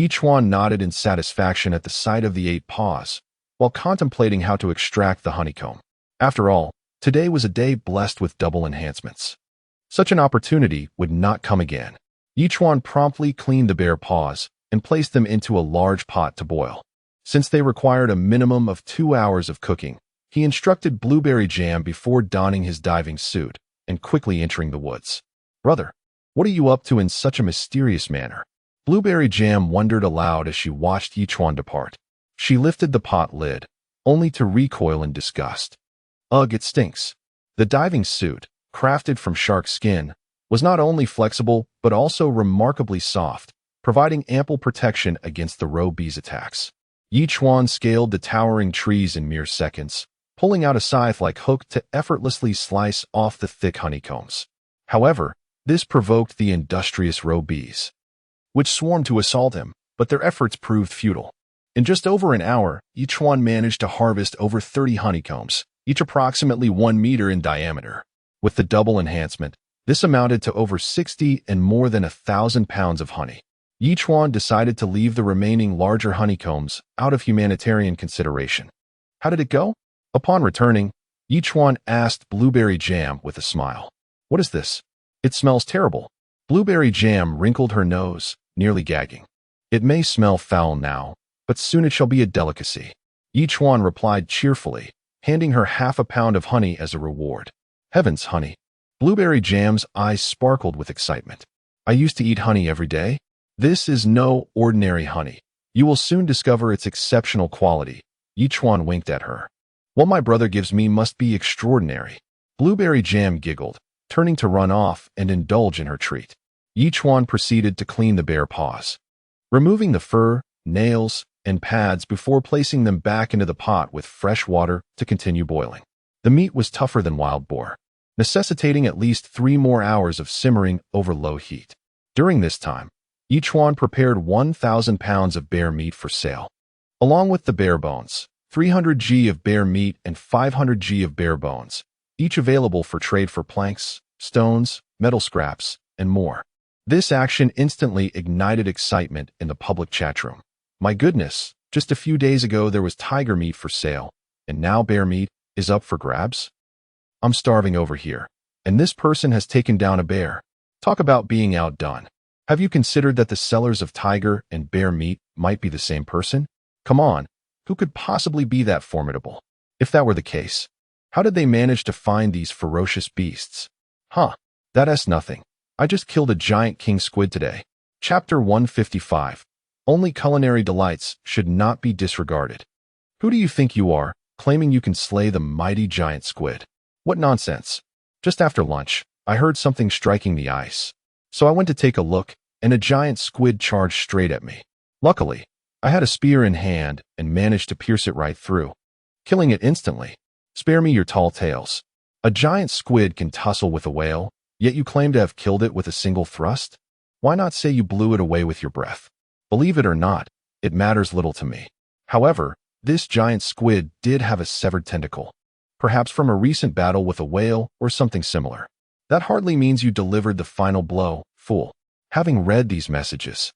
Speaker 1: Chuan nodded in satisfaction at the sight of the 8 paws, while contemplating how to extract the honeycomb. After all, today was a day blessed with double enhancements. Such an opportunity would not come again. Chuan promptly cleaned the bear paws and placed them into a large pot to boil. Since they required a minimum of 2 hours of cooking, he instructed blueberry jam before donning his diving suit and quickly entering the woods. Brother, what are you up to in such a mysterious manner? Blueberry jam wondered aloud as she watched Chuan depart. She lifted the pot lid, only to recoil in disgust. Ugh, it stinks. The diving suit, crafted from shark skin, was not only flexible but also remarkably soft, providing ample protection against the roe bee's attacks. Chuan scaled the towering trees in mere seconds, pulling out a scythe-like hook to effortlessly slice off the thick honeycombs. However, this provoked the industrious roe bees, which swarmed to assault him, but their efforts proved futile. In just over an hour, Chuan managed to harvest over 30 honeycombs, each approximately 1 meter in diameter. With the double enhancement, this amounted to over 60 and more than 1,000 pounds of honey. Chuan decided to leave the remaining larger honeycombs out of humanitarian consideration. How did it go? Upon returning, Chuan asked Blueberry Jam with a smile. What is this? It smells terrible. Blueberry Jam wrinkled her nose, nearly gagging. It may smell foul now, but soon it shall be a delicacy. Chuan replied cheerfully, handing her half a pound of honey as a reward. Heavens, honey. Blueberry Jam's eyes sparkled with excitement. I used to eat honey every day. This is no ordinary honey. You will soon discover its exceptional quality. Chuan winked at her. What my brother gives me must be extraordinary. Blueberry Jam giggled, turning to run off and indulge in her treat. Chuan proceeded to clean the bare paws, removing the fur, nails, and pads before placing them back into the pot with fresh water to continue boiling. The meat was tougher than wild boar, necessitating at least 3 more hours of simmering over low heat. During this time, Chuan prepared 1,000 pounds of bear meat for sale, along with the bear bones, 300 g of bear meat and 500 g of bear bones, each available for trade for planks, stones, metal scraps, and more. This action instantly ignited excitement in the public chat room. My goodness, just a few days ago there was tiger meat for sale, and now bear meat is up for grabs? I'm starving over here, and this person has taken down a bear. Talk about being outdone. Have you considered that the sellers of tiger and bear meat might be the same person? Come on, who could possibly be that formidable? If that were the case, how did they manage to find these ferocious beasts? Huh, that's nothing. I just killed a giant king squid today. Chapter 155. Only Culinary Delights should not be disregarded. Who do you think you are, claiming you can slay the mighty giant squid? What nonsense. Just after lunch, I heard something striking the ice. So I went to take a look, and a giant squid charged straight at me. Luckily, I had a spear in hand and managed to pierce it right through, killing it instantly. Spare me your tall tales. A giant squid can tussle with a whale, yet you claim to have killed it with a single thrust? Why not say you blew it away with your breath? Believe it or not, it matters little to me. However, this giant squid did have a severed tentacle, perhaps from a recent battle with a whale or something similar. That hardly means you delivered the final blow, fool. Having read these messages,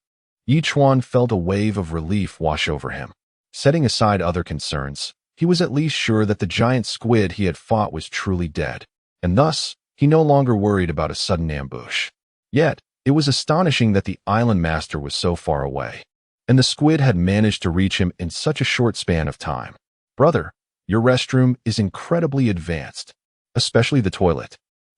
Speaker 1: Chuan felt a wave of relief wash over him. Setting aside other concerns, he was at least sure that the giant squid he had fought was truly dead, and thus, he no longer worried about a sudden ambush. Yet, it was astonishing that the island master was so far away, and the squid had managed to reach him in such a short span of time. Brother, your restroom is incredibly advanced, especially the toilet.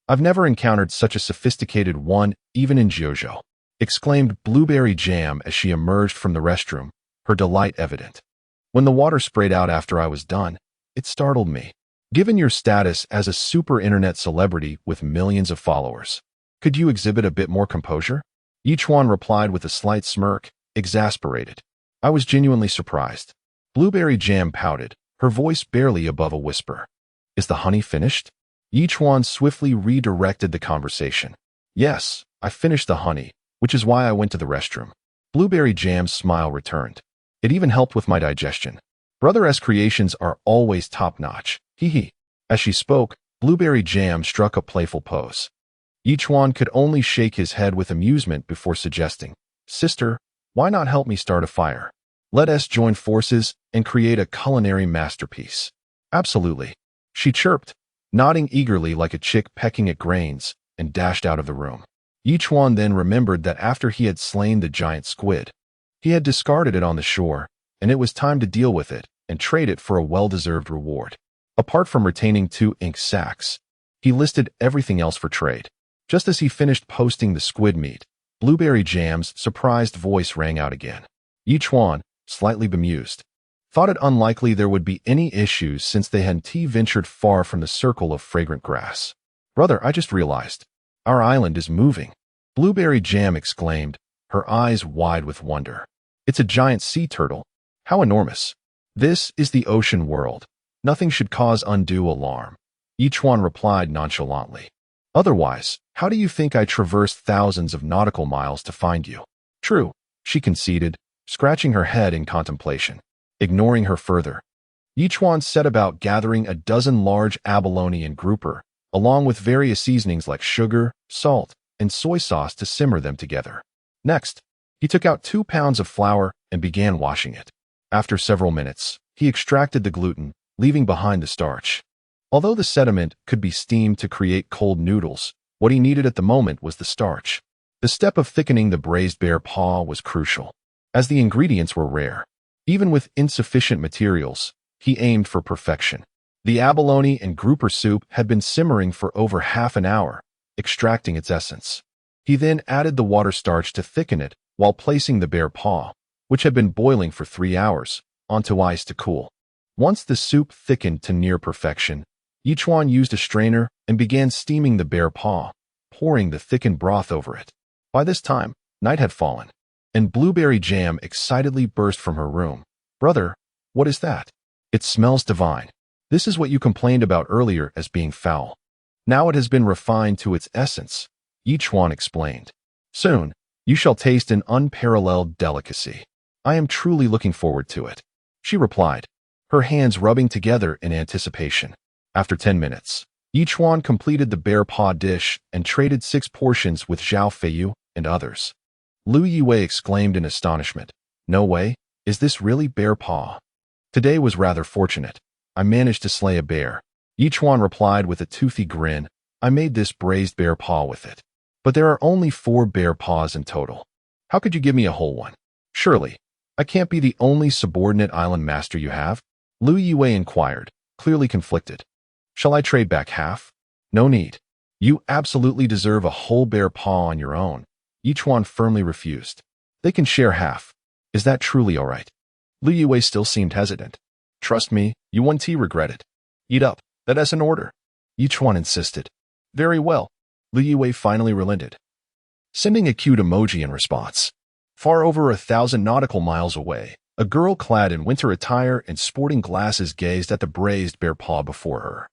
Speaker 1: I've never encountered such a sophisticated one, even in JoJo, exclaimed Blueberry Jam as she emerged from the restroom, her delight evident. When the water sprayed out after I was done, it startled me. Given your status as a super internet celebrity with millions of followers, could you exhibit a bit more composure? Chuan replied with a slight smirk, exasperated. I was genuinely surprised. Blueberry Jam pouted, her voice barely above a whisper. Is the honey finished? Chuan swiftly redirected the conversation. Yes, I finished the honey, which is why I went to the restroom. Blueberry Jam's smile returned. It even helped with my digestion. Brother-S creations are always top-notch. Hee hee. As she spoke, Blueberry Jam struck a playful pose. Chuan could only shake his head with amusement before suggesting, Sister, why not help me start a fire? Let us join forces and create a culinary masterpiece. Absolutely. She chirped, nodding eagerly like a chick pecking at grains, and dashed out of the room. Chuan then remembered that after he had slain the giant squid, he had discarded it on the shore, and it was time to deal with it and trade it for a well-deserved reward. Apart from retaining 2 ink sacks, he listed everything else for trade. Just as he finished posting the squid meat, Blueberry Jam's surprised voice rang out again. Chuan, slightly bemused. thought it unlikely there would be any issues since they hadn't ventured far from the circle of fragrant grass. Brother, I just realized. Our island is moving. Blueberry Jam exclaimed, her eyes wide with wonder. It's a giant sea turtle. How enormous. This is the ocean world. Nothing should cause undue alarm. Chuan replied nonchalantly. Otherwise, how do you think I traversed thousands of nautical miles to find you? True, she conceded, scratching her head in contemplation. Ignoring her further, Chuan set about gathering a dozen large abalone and grouper, along with various seasonings like sugar, salt, and soy sauce to simmer them together. Next, he took out 2 pounds of flour and began washing it. After several minutes, he extracted the gluten, leaving behind the starch. Although the sediment could be steamed to create cold noodles, what he needed at the moment was the starch. The step of thickening the braised bear paw was crucial, as the ingredients were rare. Even with insufficient materials, he aimed for perfection. The abalone and grouper soup had been simmering for over half an hour, extracting its essence. He then added the water starch to thicken it while placing the bear paw, which had been boiling for 3 hours, onto ice to cool. Once the soup thickened to near perfection, Chuan used a strainer and began steaming the bear paw, pouring the thickened broth over it. By this time, night had fallen, and Blueberry Jam excitedly burst from her room. Brother, what is that? It smells divine. This is what you complained about earlier as being foul. Now it has been refined to its essence, Chuan explained. Soon, you shall taste an unparalleled delicacy. I am truly looking forward to it, she replied, her hands rubbing together in anticipation. After 10 minutes, Chuan completed the bear paw dish and traded 6 portions with Zhao Feiyu and others. Lu Yiwei exclaimed in astonishment. No way, is this really bear paw? Today was rather fortunate. I managed to slay a bear. Chuan replied with a toothy grin. I made this braised bear paw with it. But there are only 4 bear paws in total. How could you give me a whole one? Surely, I can't be the only subordinate island master you have? Lu Yiwei inquired, clearly conflicted. Shall I trade back half? No need. You absolutely deserve a whole bear paw on your own. Chuan firmly refused. They can share half. Is that truly all right? Lu Yiwei still seemed hesitant. Trust me, you won't regret it. Eat up, that is an order. Chuan insisted. Very well. Lu Yiwei finally relented, sending a cute emoji in response. Far over 1,000 nautical miles away, a girl clad in winter attire and sporting glasses gazed at the braised bear paw before her.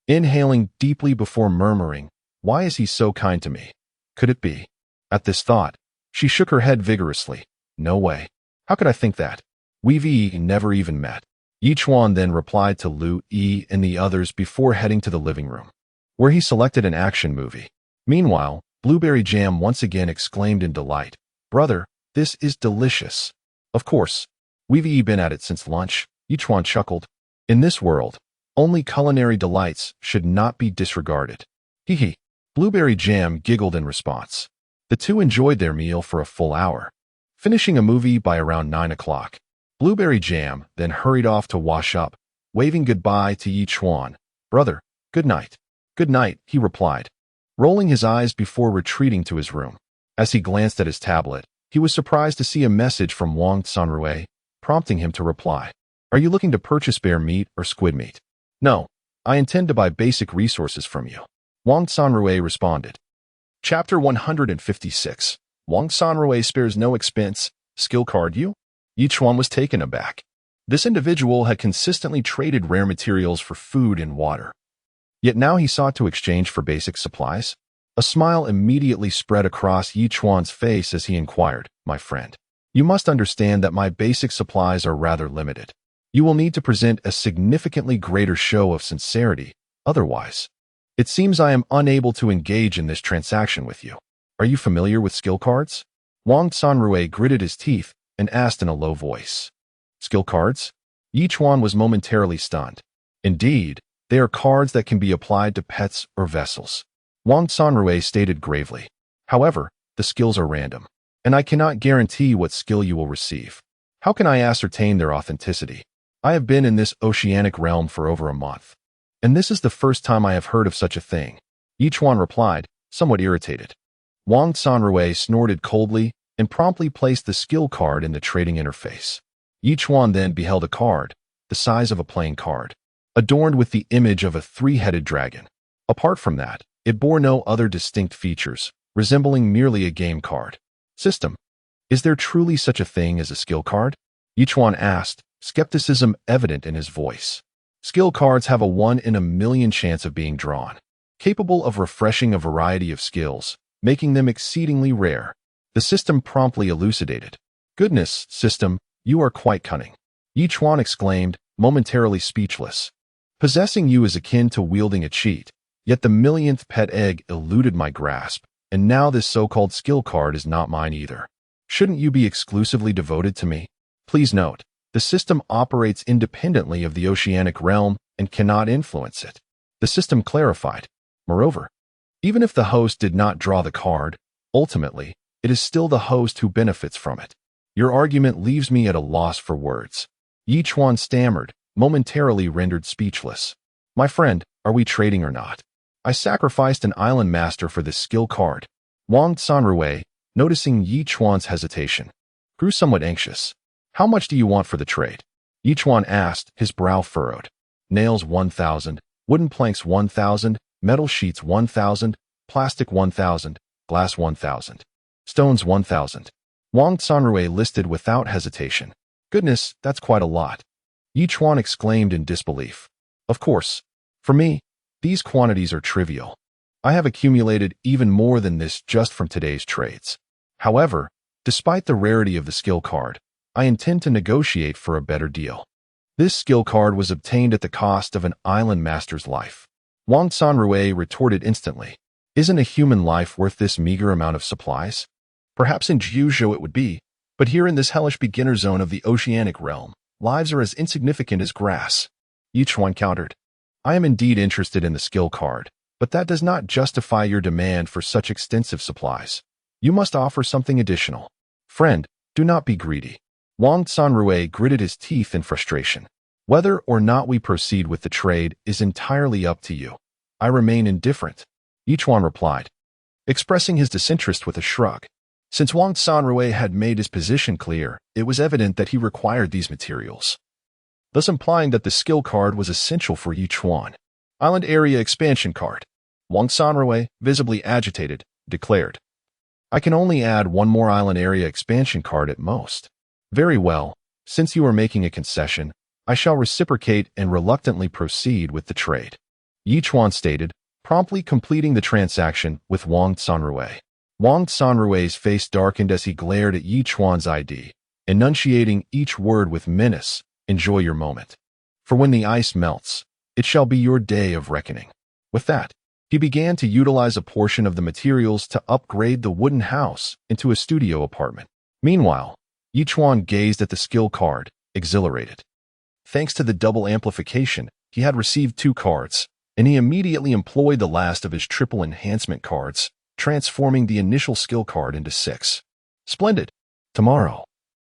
Speaker 1: Inhaling deeply before murmuring, "Why is he so kind to me? Could it be?" At this thought, she shook her head vigorously. No way. How could I think that? We've never even met. Chuan then replied to Lu Yi and the others before heading to the living room, where he selected an action movie. Meanwhile, Blueberry Jam once again exclaimed in delight. Brother, this is delicious. Of course. We've been at it since lunch, Chuan chuckled. In this world, only Culinary Delights should not be disregarded. Hee. Blueberry Jam giggled in response. The two enjoyed their meal for a full hour, finishing a movie by around 9 o'clock. Blueberry Jam then hurried off to wash up, waving goodbye to Chuan. Brother, good night. Good night, he replied, rolling his eyes before retreating to his room. As he glanced at his tablet, he was surprised to see a message from Wang Sanrui, prompting him to reply. Are you looking to purchase bear meat or squid meat? No, I intend to buy basic resources from you. Wang Sanrui responded. Chapter 156. Wang Sanrui spares no expense. Skill card you? Chuan was taken aback. This individual had consistently traded rare materials for food and water. Yet now he sought to exchange for basic supplies. A smile immediately spread across Chuan's face as he inquired, My friend, you must understand that my basic supplies are rather limited. You will need to present a significantly greater show of sincerity, otherwise. It seems I am unable to engage in this transaction with you. Are you familiar with skill cards? Wang Sanrui gritted his teeth and asked in a low voice. Skill cards? Chuan was momentarily stunned. Indeed, they are cards that can be applied to pets or vessels. Wang Sanrui stated gravely. However, the skills are random, and I cannot guarantee what skill you will receive. How can I ascertain their authenticity? I have been in this oceanic realm for over a month, and this is the first time I have heard of such a thing. Chuan replied, somewhat irritated. Wang Sanrui snorted coldly and promptly placed the skill card in the trading interface. Chuan then beheld a card, the size of a playing card, adorned with the image of a three-headed dragon. Apart from that, it bore no other distinct features, resembling merely a game card. System. Is there truly such a thing as a skill card? Chuan asked, skepticism evident in his voice. Skill cards have a 1 in a million chance of being drawn, capable of refreshing a variety of skills, making them exceedingly rare. The system promptly elucidated. Goodness, system, you are quite cunning. Chuan exclaimed, momentarily speechless. Possessing you is akin to wielding a cheat, yet the millionth pet egg eluded my grasp, and now this so-called skill card is not mine either. Shouldn't you be exclusively devoted to me? Please note, the system operates independently of the oceanic realm and cannot influence it. The system clarified. Moreover, even if the host did not draw the card, ultimately, it is still the host who benefits from it. Your argument leaves me at a loss for words. Chuan stammered, momentarily rendered speechless. My friend, are we trading or not? I sacrificed an island master for this skill card. Wang Sanrui, noticing Chuan's hesitation, grew somewhat anxious. How much do you want for the trade? Chuan asked, his brow furrowed. Nails 1,000, wooden planks 1,000, metal sheets 1,000, plastic 1,000, glass 1,000, stones 1,000. Wang Sanrui listed without hesitation. Goodness, that's quite a lot. Chuan exclaimed in disbelief. Of course. For me, these quantities are trivial. I have accumulated even more than this just from today's trades. However, despite the rarity of the skill card, I intend to negotiate for a better deal. This skill card was obtained at the cost of an island master's life. Wang Sanrui retorted instantly. Isn't a human life worth this meager amount of supplies? Perhaps in Jiuzhou it would be, but here in this hellish beginner zone of the oceanic realm, lives are as insignificant as grass. Chuan countered. I am indeed interested in the skill card, but that does not justify your demand for such extensive supplies. You must offer something additional. Friend, do not be greedy. Wang Sanrui gritted his teeth in frustration. Whether or not we proceed with the trade is entirely up to you. I remain indifferent. Chuan replied, expressing his disinterest with a shrug. Since Wang Sanrui had made his position clear, it was evident that he required these materials, thus implying that the skill card was essential for Chuan. Island Area Expansion Card. Wang Sanrui, visibly agitated, declared. I can only add one more Island Area Expansion Card at most. Very well, since you are making a concession, I shall reciprocate and reluctantly proceed with the trade. Chuan stated, promptly completing the transaction with Wang Sanrui. Wang Sanrui's face darkened as he glared at Chuan's ID, enunciating each word with menace. Enjoy your moment. For when the ice melts, it shall be your day of reckoning. With that, he began to utilize a portion of the materials to upgrade the wooden house into a studio apartment. Meanwhile, Chuan gazed at the skill card, exhilarated. Thanks to the double amplification, he had received 2 cards, and he immediately employed the last of his triple enhancement cards, transforming the initial skill card into 6. Splendid. Tomorrow,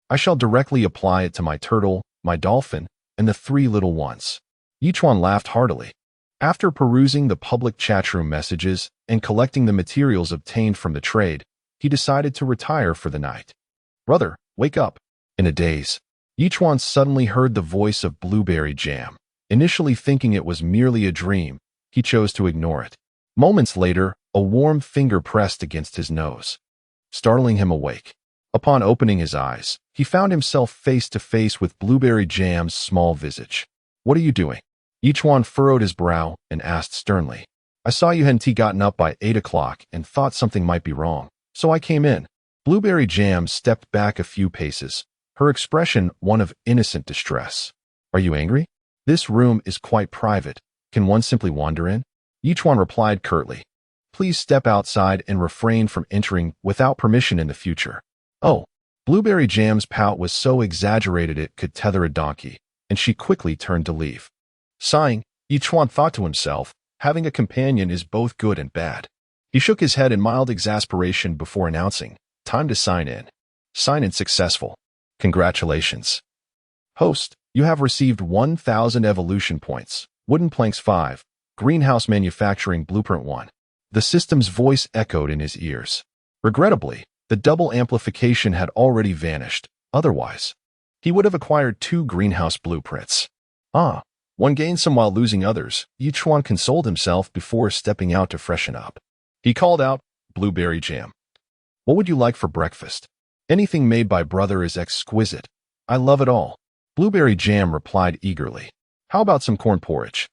Speaker 1: I shall directly apply it to my turtle, my dolphin, and the 3 little ones. Chuan laughed heartily. After perusing the public chatroom messages and collecting the materials obtained from the trade, he decided to retire for the night. Brother, wake up. In a daze, Chuan suddenly heard the voice of Blueberry Jam. Initially thinking it was merely a dream, he chose to ignore it. Moments later, a warm finger pressed against his nose, startling him awake. Upon opening his eyes, he found himself face to face with Blueberry Jam's small visage. What are you doing? Chuan furrowed his brow and asked sternly. I saw you hadn't gotten up by 8 o'clock and thought something might be wrong, so I came in. Blueberry Jam stepped back a few paces, her expression one of innocent distress. Are you angry? This room is quite private. Can one simply wander in? Chuan replied curtly. Please step outside and refrain from entering without permission in the future. Oh, Blueberry Jam's pout was so exaggerated it could tether a donkey, and she quickly turned to leave. Sighing, Chuan thought to himself, having a companion is both good and bad. He shook his head in mild exasperation before announcing, time to sign in. Sign in successful. Congratulations. Host, you have received 1,000 evolution points, wooden planks 5, greenhouse manufacturing blueprint 1. The system's voice echoed in his ears. Regrettably, the double amplification had already vanished. Otherwise, he would have acquired 2 greenhouse blueprints. Ah, one gained some while losing others. Chuan consoled himself before stepping out to freshen up. He called out, "Blueberry jam. What would you like for breakfast? Anything made by brother is exquisite. I love it all." Blueberry jam replied eagerly. "How about some corn porridge?"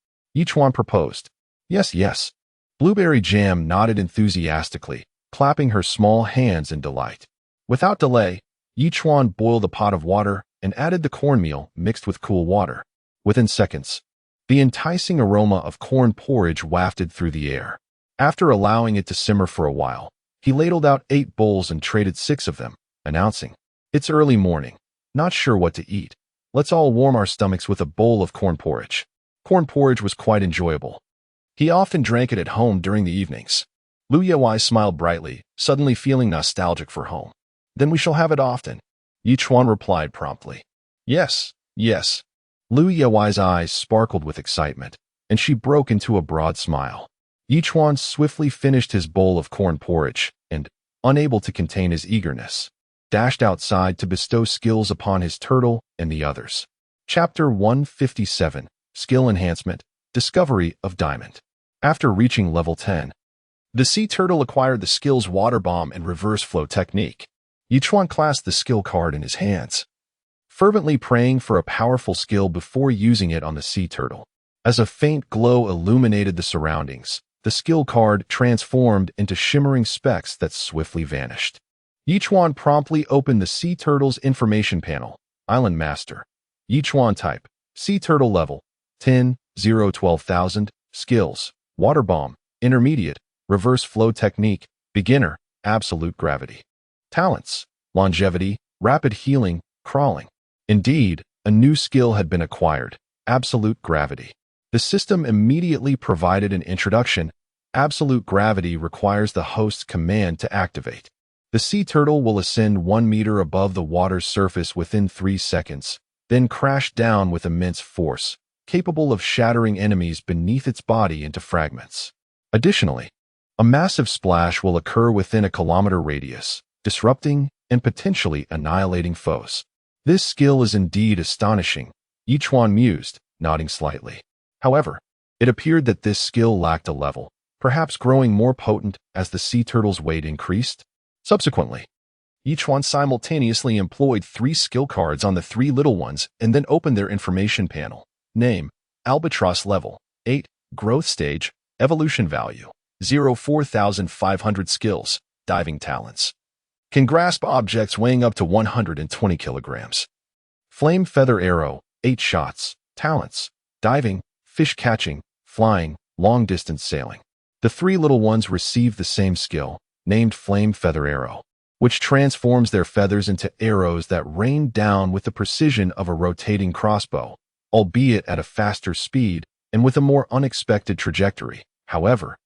Speaker 1: Chuan proposed. "Yes, yes." Blueberry jam nodded enthusiastically, clapping her small hands in delight. Without delay, Chuan boiled a pot of water and added the cornmeal mixed with cool water. Within seconds, the enticing aroma of corn porridge wafted through the air. After allowing it to simmer for a while, he ladled out 8 bowls and traded 6 of them, announcing, "It's early morning. Not sure what to eat. Let's all warm our stomachs with a bowl of corn porridge." Corn porridge was quite enjoyable. He often drank it at home during the evenings. Lu Yewai smiled brightly, suddenly feeling nostalgic for home. "Then we shall have it often," Chuan replied promptly. "Yes, yes." Lu Yewai's eyes sparkled with excitement, and she broke into a broad smile. Chuan swiftly finished his bowl of corn porridge and, unable to contain his eagerness, dashed outside to bestow skills upon his turtle and the others. Chapter 157, Skill Enhancement, Discovery of Diamond. After reaching level 10, the sea turtle acquired the skills Water Bomb and Reverse Flow Technique. Chuan clasped the skill card in his hands, fervently praying for a powerful skill before using it on the sea turtle. As a faint glow illuminated the surroundings, the skill card transformed into shimmering specks that swiftly vanished. Chuan promptly opened the sea turtle's information panel. Island Master. Chuan type. Sea turtle level. 10, 0, 12,000. Skills. Water Bomb. Intermediate. Reverse Flow Technique. Beginner. Absolute Gravity. Talents. Longevity. Rapid Healing. Crawling. Indeed, a new skill had been acquired. Absolute Gravity. The system immediately provided an introduction. Absolute Gravity requires the host's command to activate. The sea turtle will ascend 1 meter above the water's surface within 3 seconds, then crash down with immense force, capable of shattering enemies beneath its body into fragments. Additionally, a massive splash will occur within a kilometer radius, disrupting and potentially annihilating foes. This skill is indeed astonishing, Chuan mused, nodding slightly. However, it appeared that this skill lacked a level, perhaps growing more potent as the sea turtle's weight increased. Subsequently, Chuan simultaneously employed 3 skill cards on the 3 little ones and then opened their information panel. Name, Albatross Level, 8, Growth Stage, Evolution Value, 0, 4,500 Skills, Diving Talents. Can grasp objects weighing up to 120 kilograms. Flame Feather Arrow, 8 shots, Talents, Diving, Fish Catching, Flying, Long Distance Sailing. The 3 little ones receive the same skill, named Flame Feather Arrow, which transforms their feathers into arrows that rain down with the precision of a rotating crossbow, albeit at a faster speed and with a more unexpected trajectory. However,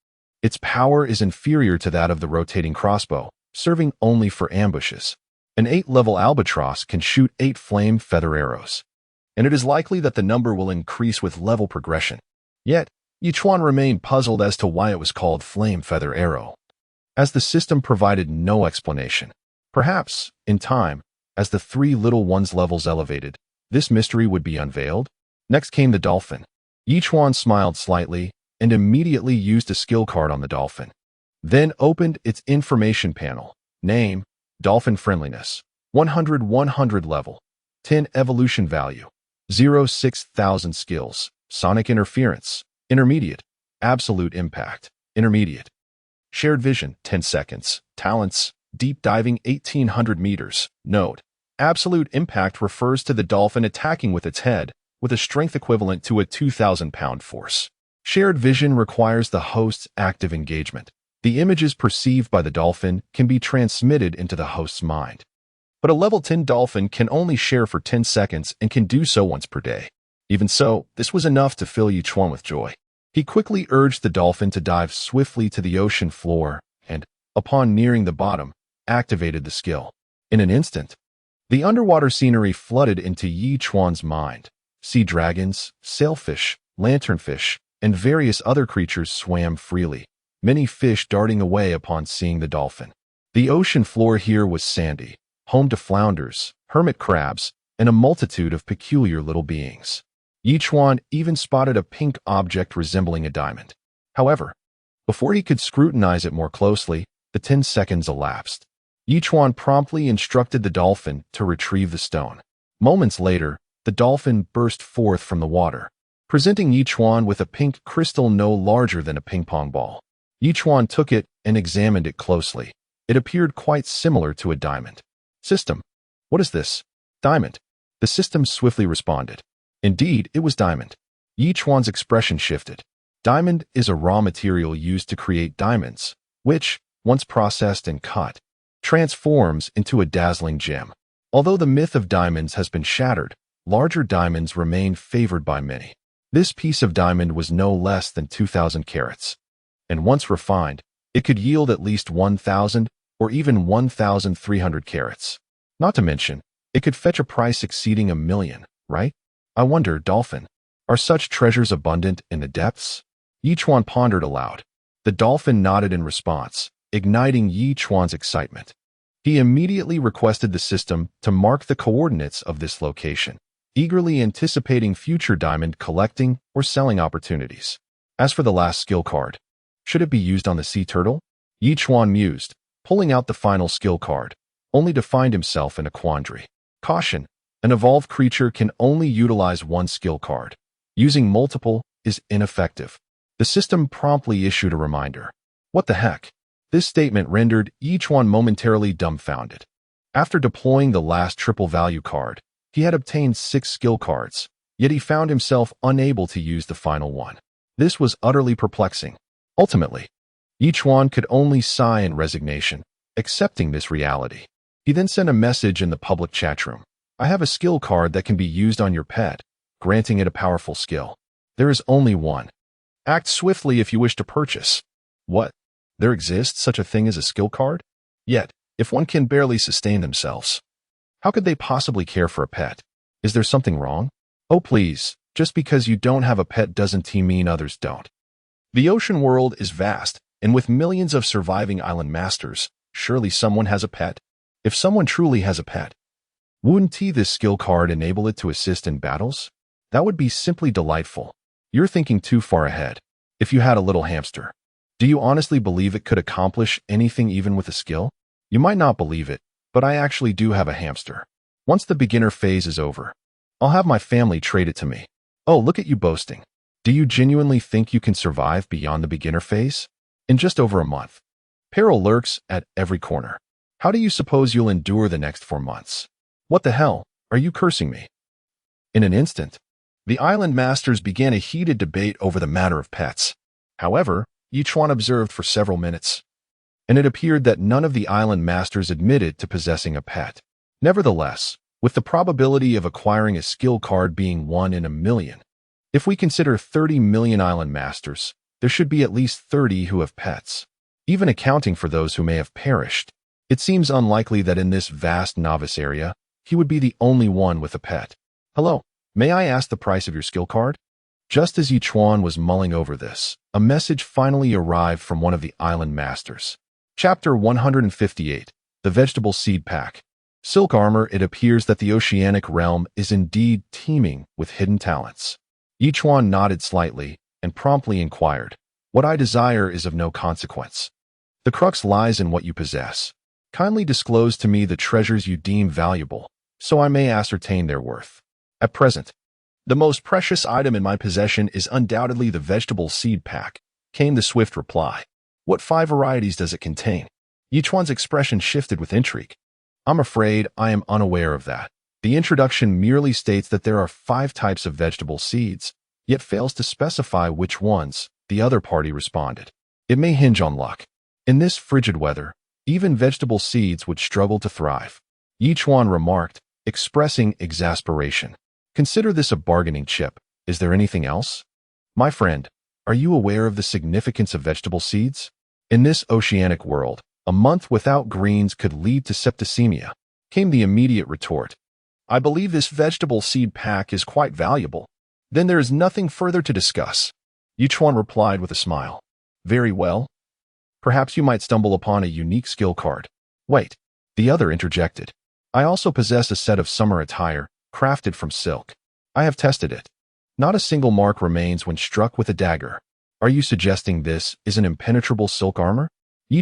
Speaker 1: its power is inferior to that of the rotating crossbow, serving only for ambushes. An 8-level albatross can shoot 8 flame feather arrows, and it is likely that the number will increase with level progression. Yet, Chuan remained puzzled as to why it was called Flame Feather Arrow, as the system provided no explanation. Perhaps, in time, as the 3 little ones' levels elevated, this mystery would be unveiled. Next came the dolphin. Chuan smiled slightly and immediately used a skill card on the dolphin. Then opened its information panel. Name, Dolphin Friendliness, 100 level, 10 Evolution Value, 0, 6,000 Skills, Sonic Interference, Intermediate, Absolute Impact, Intermediate. Shared Vision, 10 seconds. Talents, Deep Diving 1,800 meters. Note, Absolute Impact refers to the dolphin attacking with its head, with a strength equivalent to a 2,000-pound force. Shared Vision requires the host's active engagement. The images perceived by the dolphin can be transmitted into the host's mind. But a level 10 dolphin can only share for 10 seconds and can do so once per day. Even so, this was enough to fill Chuan with joy. He quickly urged the dolphin to dive swiftly to the ocean floor and, upon nearing the bottom, activated the skill. In an instant, the underwater scenery flooded into Chuan's mind. Sea dragons, sailfish, lanternfish, and various other creatures swam freely, many fish darting away upon seeing the dolphin. The ocean floor here was sandy, home to flounders, hermit crabs, and a multitude of peculiar little beings. Chuan even spotted a pink object resembling a diamond. However, before he could scrutinize it more closely, the 10 seconds elapsed. Chuan promptly instructed the dolphin to retrieve the stone. Moments later, the dolphin burst forth from the water, presenting Chuan with a pink crystal no larger than a ping-pong ball. Chuan took it and examined it closely. It appeared quite similar to a diamond. System. What is this? Diamond. The system swiftly responded. Indeed, it was diamond. Chuan's expression shifted. Diamond is a raw material used to create diamonds, which, once processed and cut, transforms into a dazzling gem. Although the myth of diamonds has been shattered, larger diamonds remain favored by many. This piece of diamond was no less than 2,000 carats, and once refined, it could yield at least 1,000 or even 1,300 carats. Not to mention, it could fetch a price exceeding $1 million, right? I wonder, Dolphin, are such treasures abundant in the depths? Chuan pondered aloud. The dolphin nodded in response, igniting Chuan's excitement. He immediately requested the system to mark the coordinates of this location, eagerly anticipating future diamond collecting or selling opportunities. As for the last skill card, should it be used on the sea turtle? Chuan mused, pulling out the final skill card, only to find himself in a quandary. Caution: an evolved creature can only utilize one skill card. Using multiple is ineffective. The system promptly issued a reminder. What the heck? This statement rendered Chuan momentarily dumbfounded. After deploying the last triple value card, he had obtained 6 skill cards, yet he found himself unable to use the final one. This was utterly perplexing. Ultimately, Chuan could only sigh in resignation, accepting this reality. He then sent a message in the public chat room. I have a skill card that can be used on your pet, granting it a powerful skill. There is only one. Act swiftly if you wish to purchase. What? There exists such a thing as a skill card? Yet, if one can barely sustain themselves, how could they possibly care for a pet? Is there something wrong? Oh please, just because you don't have a pet doesn't mean others don't. The ocean world is vast, and with millions of surviving island masters, surely someone has a pet. If someone truly has a pet, wouldn't this skill card enable it to assist in battles? That would be simply delightful. You're thinking too far ahead. If you had a little hamster, do you honestly believe it could accomplish anything even with a skill? You might not believe it, but I actually do have a hamster. Once the beginner phase is over, I'll have my family trade it to me. Oh, look at you boasting. Do you genuinely think you can survive beyond the beginner phase? In just over a month, peril lurks at every corner. How do you suppose you'll endure the next 4 months? What the hell? Are you cursing me? In an instant, the island masters began a heated debate over the matter of pets. However, Chuan observed for several minutes, and it appeared that none of the island masters admitted to possessing a pet. Nevertheless, with the probability of acquiring a skill card being 1 in 1,000,000, if we consider 30 million island masters, there should be at least 30 who have pets. Even accounting for those who may have perished, it seems unlikely that in this vast novice area, he would be the only one with a pet. Hello, may I ask the price of your skill card? Just as Chuan was mulling over this, a message finally arrived from one of the island masters. Chapter 158, The Vegetable Seed Pack. Silk armor. It appears that the oceanic realm is indeed teeming with hidden talents. Chuan nodded slightly and promptly inquired, what I desire is of no consequence. The crux lies in what you possess. Kindly disclose to me the treasures you deem valuable, so I may ascertain their worth. At present, the most precious item in my possession is undoubtedly the vegetable seed pack, came the swift reply. What 5 varieties does it contain? Chuan's expression shifted with intrigue. I'm afraid I am unaware of that. The introduction merely states that there are 5 types of vegetable seeds, yet fails to specify which ones, the other party responded. It may hinge on luck. In this frigid weather, even vegetable seeds would struggle to thrive. Chuan remarked, expressing exasperation. Consider this a bargaining chip. Is there anything else? My friend, are you aware of the significance of vegetable seeds? In this oceanic world, a month without greens could lead to septicemia, came the immediate retort. I believe this vegetable seed pack is quite valuable. Then there is nothing further to discuss. Chuan replied with a smile. Very well. Perhaps you might stumble upon a unique skill card. Wait, the other interjected. I also possess a set of summer attire, crafted from silk. I have tested it. Not a single mark remains when struck with a dagger. Are you suggesting this is an impenetrable silk armor?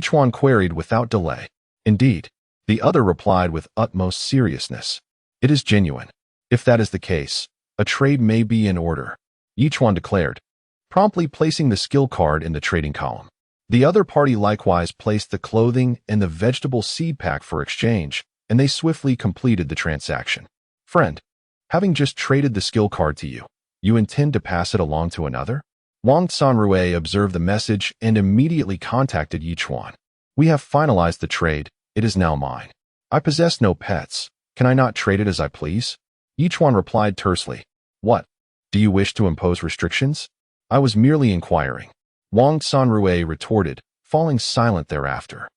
Speaker 1: Chuan queried without delay. Indeed. The other replied with utmost seriousness. It is genuine. If that is the case, a trade may be in order, Chuan declared, promptly placing the skill card in the trading column. The other party likewise placed the clothing and the vegetable seed pack for exchange, and they swiftly completed the transaction. Friend, having just traded the skill card to you, you intend to pass it along to another? Wang Sanrui observed the message and immediately contacted Chuan. We have finalized the trade. It is now mine. I possess no pets. Can I not trade it as I please? Chuan replied tersely. What? Do you wish to impose restrictions? I was merely inquiring. Wang Sanrui retorted, falling silent thereafter.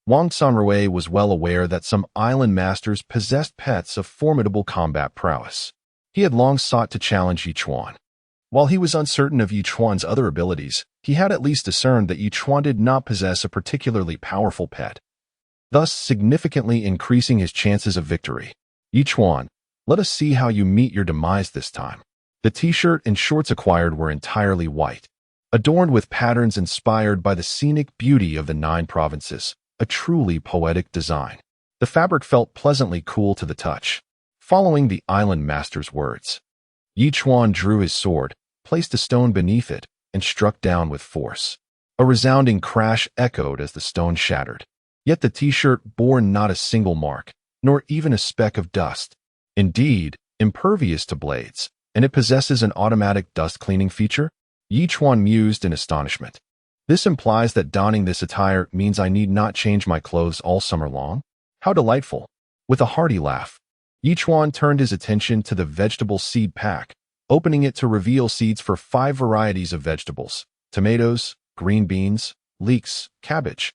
Speaker 1: Wang Sanrui was well aware that some island masters possessed pets of formidable combat prowess. He had long sought to challenge Chuan. While he was uncertain of Chuan's other abilities, he had at least discerned that Chuan did not possess a particularly powerful pet, thus significantly increasing his chances of victory. Chuan, let us see how you meet your demise this time. The t-shirt and shorts acquired were entirely white, adorned with patterns inspired by the scenic beauty of the 9 provinces, a truly poetic design. The fabric felt pleasantly cool to the touch. Following the island master's words, Chuan drew his sword, placed a stone beneath it, and struck down with force. A resounding crash echoed as the stone shattered. Yet the t-shirt bore not a single mark, nor even a speck of dust. Indeed, impervious to blades, and it possesses an automatic dust cleaning feature? Chuan mused in astonishment. This implies that donning this attire means I need not change my clothes all summer long? How delightful! With a hearty laugh, Chuan turned his attention to the vegetable seed pack, opening it to reveal seeds for 5 varieties of vegetables: tomatoes, green beans, leeks, cabbage,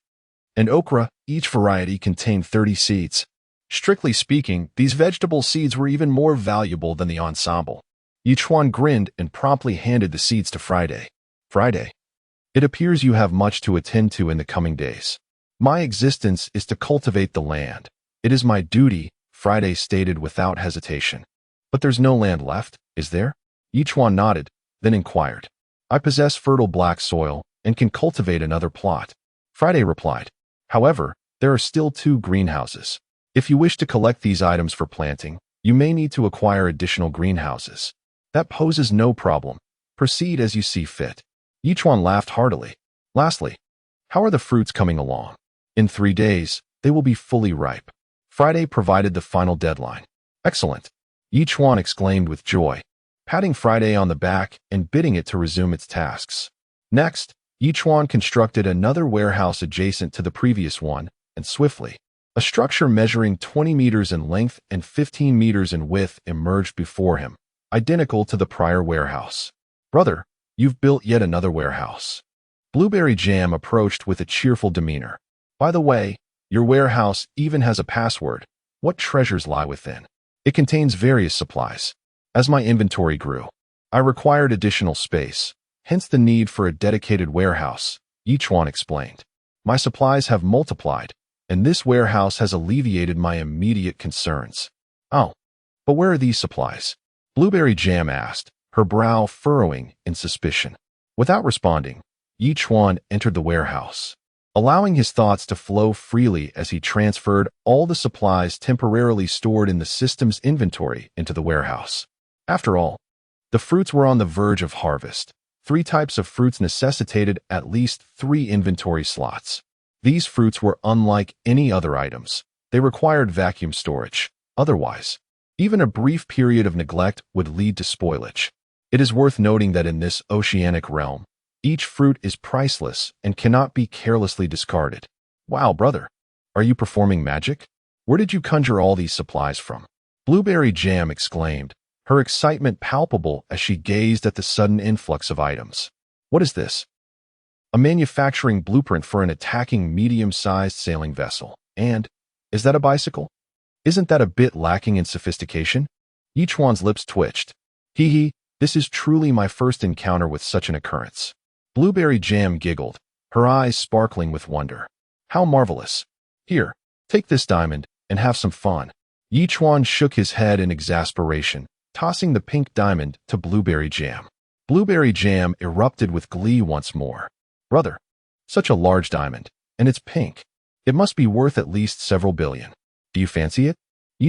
Speaker 1: and okra. Each variety contained 30 seeds. Strictly speaking, these vegetable seeds were even more valuable than the ensemble. Chuan grinned and promptly handed the seeds to Friday. Friday, it appears you have much to attend to in the coming days. My existence is to cultivate the land. It is my duty, Friday stated without hesitation. But there's no land left, is there? Chuan nodded, then inquired. I possess fertile black soil and can cultivate another plot. Friday replied. However, there are still 2 greenhouses. If you wish to collect these items for planting, you may need to acquire additional greenhouses. That poses no problem. Proceed as you see fit. Chuan laughed heartily. Lastly, how are the fruits coming along? In 3 days, they will be fully ripe. Friday provided the final deadline. Excellent, Chuan exclaimed with joy, patting Friday on the back and bidding it to resume its tasks. Next, Chuan constructed another warehouse adjacent to the previous one, and swiftly, a structure measuring 20 meters in length and 15 meters in width emerged before him, identical to the prior warehouse. Brother, you've built yet another warehouse. Blueberry Jam approached with a cheerful demeanor. By the way, your warehouse even has a password. What treasures lie within? It contains various supplies. As my inventory grew, I required additional space, hence the need for a dedicated warehouse, Chuan explained. My supplies have multiplied, and this warehouse has alleviated my immediate concerns. Oh, but where are these supplies? Blueberry Jam asked, her brow furrowing in suspicion. Without responding, Chuan entered the warehouse, allowing his thoughts to flow freely as he transferred all the supplies temporarily stored in the system's inventory into the warehouse. After all, the fruits were on the verge of harvest. 3 types of fruits necessitated at least 3 inventory slots. These fruits were unlike any other items. They required vacuum storage. Otherwise, even a brief period of neglect would lead to spoilage. It is worth noting that in this oceanic realm, each fruit is priceless and cannot be carelessly discarded. Wow, brother, are you performing magic? Where did you conjure all these supplies from? Blueberry Jam exclaimed, her excitement palpable as she gazed at the sudden influx of items. What is this? A manufacturing blueprint for an attacking medium-sized sailing vessel. And, is that a bicycle? Isn't that a bit lacking in sophistication? Chuan's lips twitched. Hee, this is truly my first encounter with such an occurrence. Blueberry Jam giggled, her eyes sparkling with wonder. How marvelous. Here, take this diamond and have some fun. Chuan shook his head in exasperation, tossing the pink diamond to Blueberry Jam. Blueberry Jam erupted with glee once more. Brother, such a large diamond, and it's pink. It must be worth at least several billion. Do you fancy it?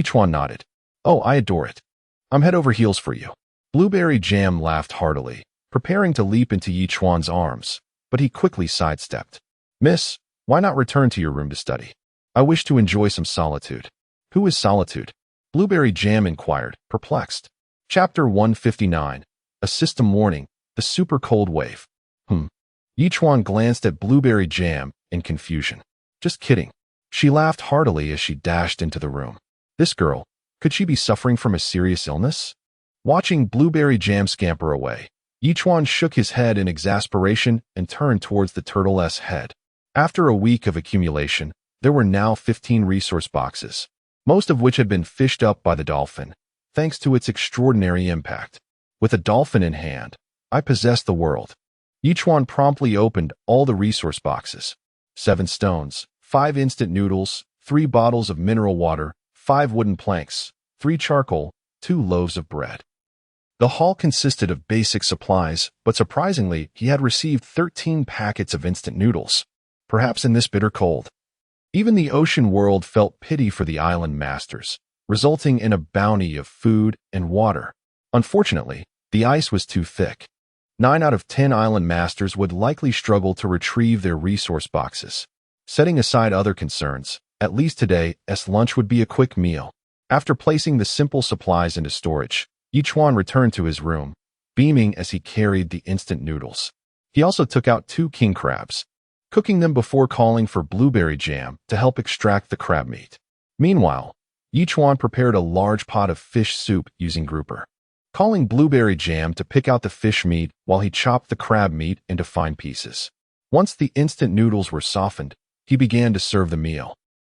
Speaker 1: Chuan nodded. Oh, I adore it. I'm head over heels for you. Blueberry Jam laughed heartily, preparing to leap into Chuan's arms, but he quickly sidestepped. Miss, why not return to your room to study? I wish to enjoy some solitude. Who is solitude? Blueberry Jam inquired, perplexed. Chapter 159. A System Warning, the Super Cold Wave. Chuan glanced at Blueberry Jam in confusion. Just kidding. She laughed heartily as she dashed into the room. This girl, could she be suffering from a serious illness? Watching Blueberry Jam scamper away, Chuan shook his head in exasperation and turned towards the turtle's head. After a week of accumulation, there were now 15 resource boxes, most of which had been fished up by the dolphin, thanks to its extraordinary impact. With a dolphin in hand, I possess the world. Chuan promptly opened all the resource boxes. 7 stones, 5 instant noodles, 3 bottles of mineral water, 5 wooden planks, 3 charcoal, 2 loaves of bread. The haul consisted of basic supplies, but surprisingly, he had received 13 packets of instant noodles. Perhaps in this bitter cold. Even the ocean world felt pity for the island masters, resulting in a bounty of food and water. Unfortunately, the ice was too thick. 9 out of 10 island masters would likely struggle to retrieve their resource boxes. Setting aside other concerns, at least today, lunch would be a quick meal. After placing the simple supplies into storage, Chuan returned to his room, beaming as he carried the instant noodles. He also took out 2 king crabs, cooking them before calling for Blueberry Jam to help extract the crab meat. Meanwhile, Chuan prepared a large pot of fish soup using grouper, calling Blueberry Jam to pick out the fish meat while he chopped the crab meat into fine pieces. Once the instant noodles were softened, he began to serve the meal.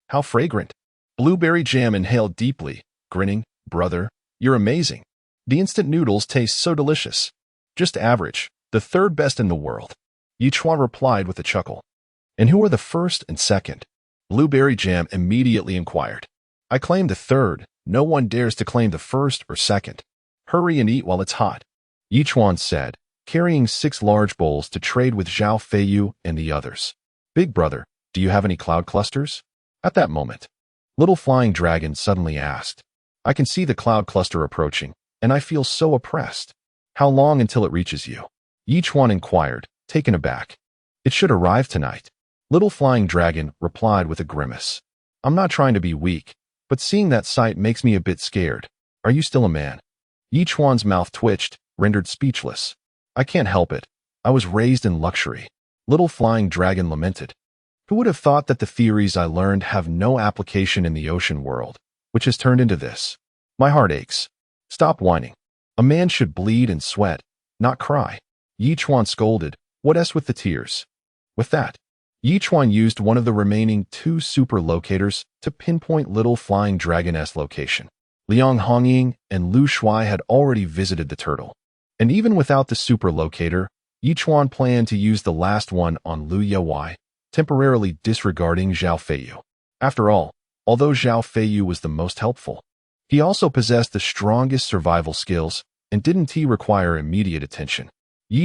Speaker 1: How fragrant! Blueberry Jam inhaled deeply, grinning. Brother, you're amazing. The instant noodles taste so delicious. Just average, the 3rd best in the world. Chuan replied with a chuckle. And who are the 1st and 2nd? Blueberry Jam immediately inquired. I claim the 3rd. No one dares to claim the 1st or 2nd. Hurry and eat while it's hot. Chuan said, carrying 6 large bowls to trade with Zhao Feiyu and the others. Big brother, do you have any cloud clusters? At that moment, Little Flying Dragon suddenly asked. I can see the cloud cluster approaching, and I feel so oppressed. How long until it reaches you? Chuan inquired, taken aback. It should arrive tonight. Little Flying Dragon replied with a grimace. I'm not trying to be weak, but seeing that sight makes me a bit scared. Are you still a man? Chuan's mouth twitched, rendered speechless. I can't help it. I was raised in luxury. Little Flying Dragon lamented. Who would have thought that the theories I learned have no application in the ocean world, which has turned into this? My heart aches. Stop whining. A man should bleed and sweat, not cry. Chuan scolded. What else with the tears? With that, Chuan used one of the remaining 2 super locators to pinpoint Little Flying Dragon's location. Liang Hongying and Lu Shuai had already visited the turtle. And even without the super locator, Chuan planned to use the last one on Lu Yewei, temporarily disregarding Zhao Feiyu. After all, although Zhao Feiyu was the most helpful, he also possessed the strongest survival skills, and didn't he require immediate attention.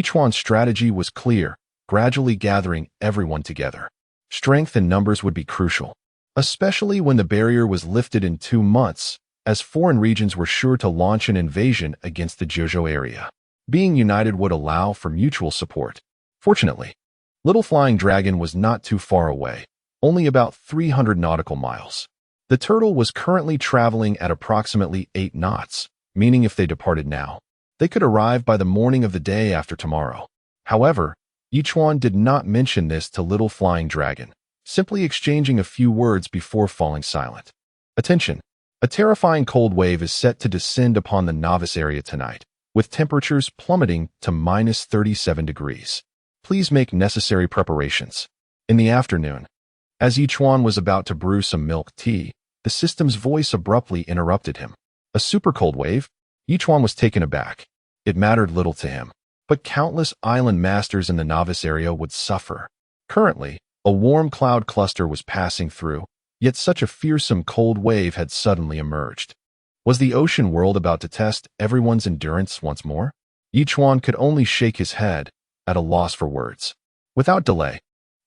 Speaker 1: Chuan's strategy was clear, gradually gathering everyone together. Strength in numbers would be crucial, especially when the barrier was lifted in 2 months, as foreign regions were sure to launch an invasion against the Jojo area. Being united would allow for mutual support. Fortunately, Little Flying Dragon was not too far away, only about 300 nautical miles. The turtle was currently traveling at approximately 8 knots, meaning if they departed now, they could arrive by the morning of the day after tomorrow. However, Chuan did not mention this to Little Flying Dragon, simply exchanging a few words before falling silent. Attention! A terrifying cold wave is set to descend upon the novice area tonight, with temperatures plummeting to -37 degrees. Please make necessary preparations. In the afternoon, as Chuan was about to brew some milk tea, the system's voice abruptly interrupted him. A super cold wave? Chuan was taken aback. It mattered little to him, but countless island masters in the novice area would suffer. Currently, a warm cloud cluster was passing through. Yet such a fearsome cold wave had suddenly emerged. Was the ocean world about to test everyone's endurance once more? Chuan could only shake his head, at a loss for words. Without delay,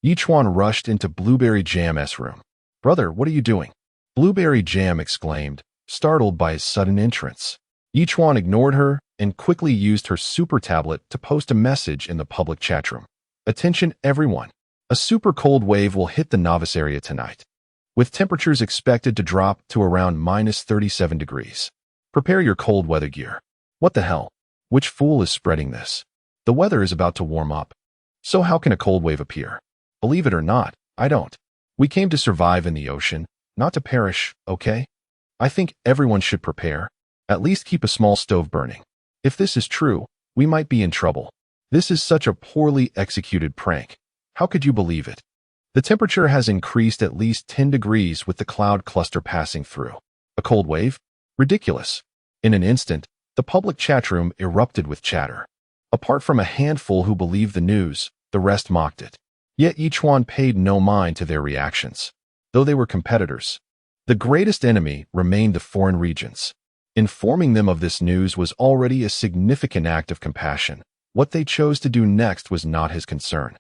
Speaker 1: Chuan rushed into Blueberry Jam's room. "Brother, what are you doing?" Blueberry Jam exclaimed, startled by his sudden entrance. Chuan ignored her and quickly used her super tablet to post a message in the public chat room. "Attention everyone. A super cold wave will hit the novice area tonight, with temperatures expected to drop to around -37 degrees. Prepare your cold weather gear." What the hell? Which fool is spreading this? The weather is about to warm up. So how can a cold wave appear? Believe it or not, I don't. We came to survive in the ocean, not to perish, okay? I think everyone should prepare. At least keep a small stove burning. If this is true, we might be in trouble. This is such a poorly executed prank. How could you believe it? The temperature has increased at least 10 degrees with the cloud cluster passing through. A cold wave? Ridiculous. In an instant, the public chat room erupted with chatter. Apart from a handful who believed the news, the rest mocked it. Yet each one paid no mind to their reactions. Though they were competitors, the greatest enemy remained the foreign regions. Informing them of this news was already a significant act of compassion. What they chose to do next was not his concern.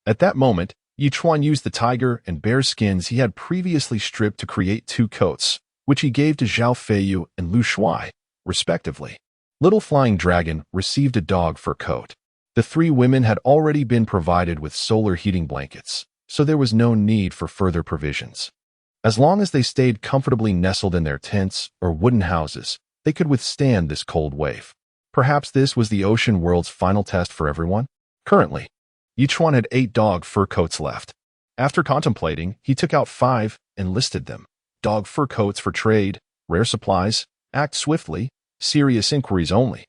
Speaker 1: At that moment, Chuan used the tiger and bear skins he had previously stripped to create 2 coats, which he gave to Zhao Feiyu and Lu Shuai, respectively. Little Flying Dragon received a dog fur coat. The 3 women had already been provided with solar heating blankets, so there was no need for further provisions. As long as they stayed comfortably nestled in their tents or wooden houses, they could withstand this cold wave. Perhaps this was the ocean world's final test for everyone? Currently, each one had 8 dog fur coats left. After contemplating, he took out 5 and listed them. Dog fur coats for trade, rare supplies, act swiftly, serious inquiries only.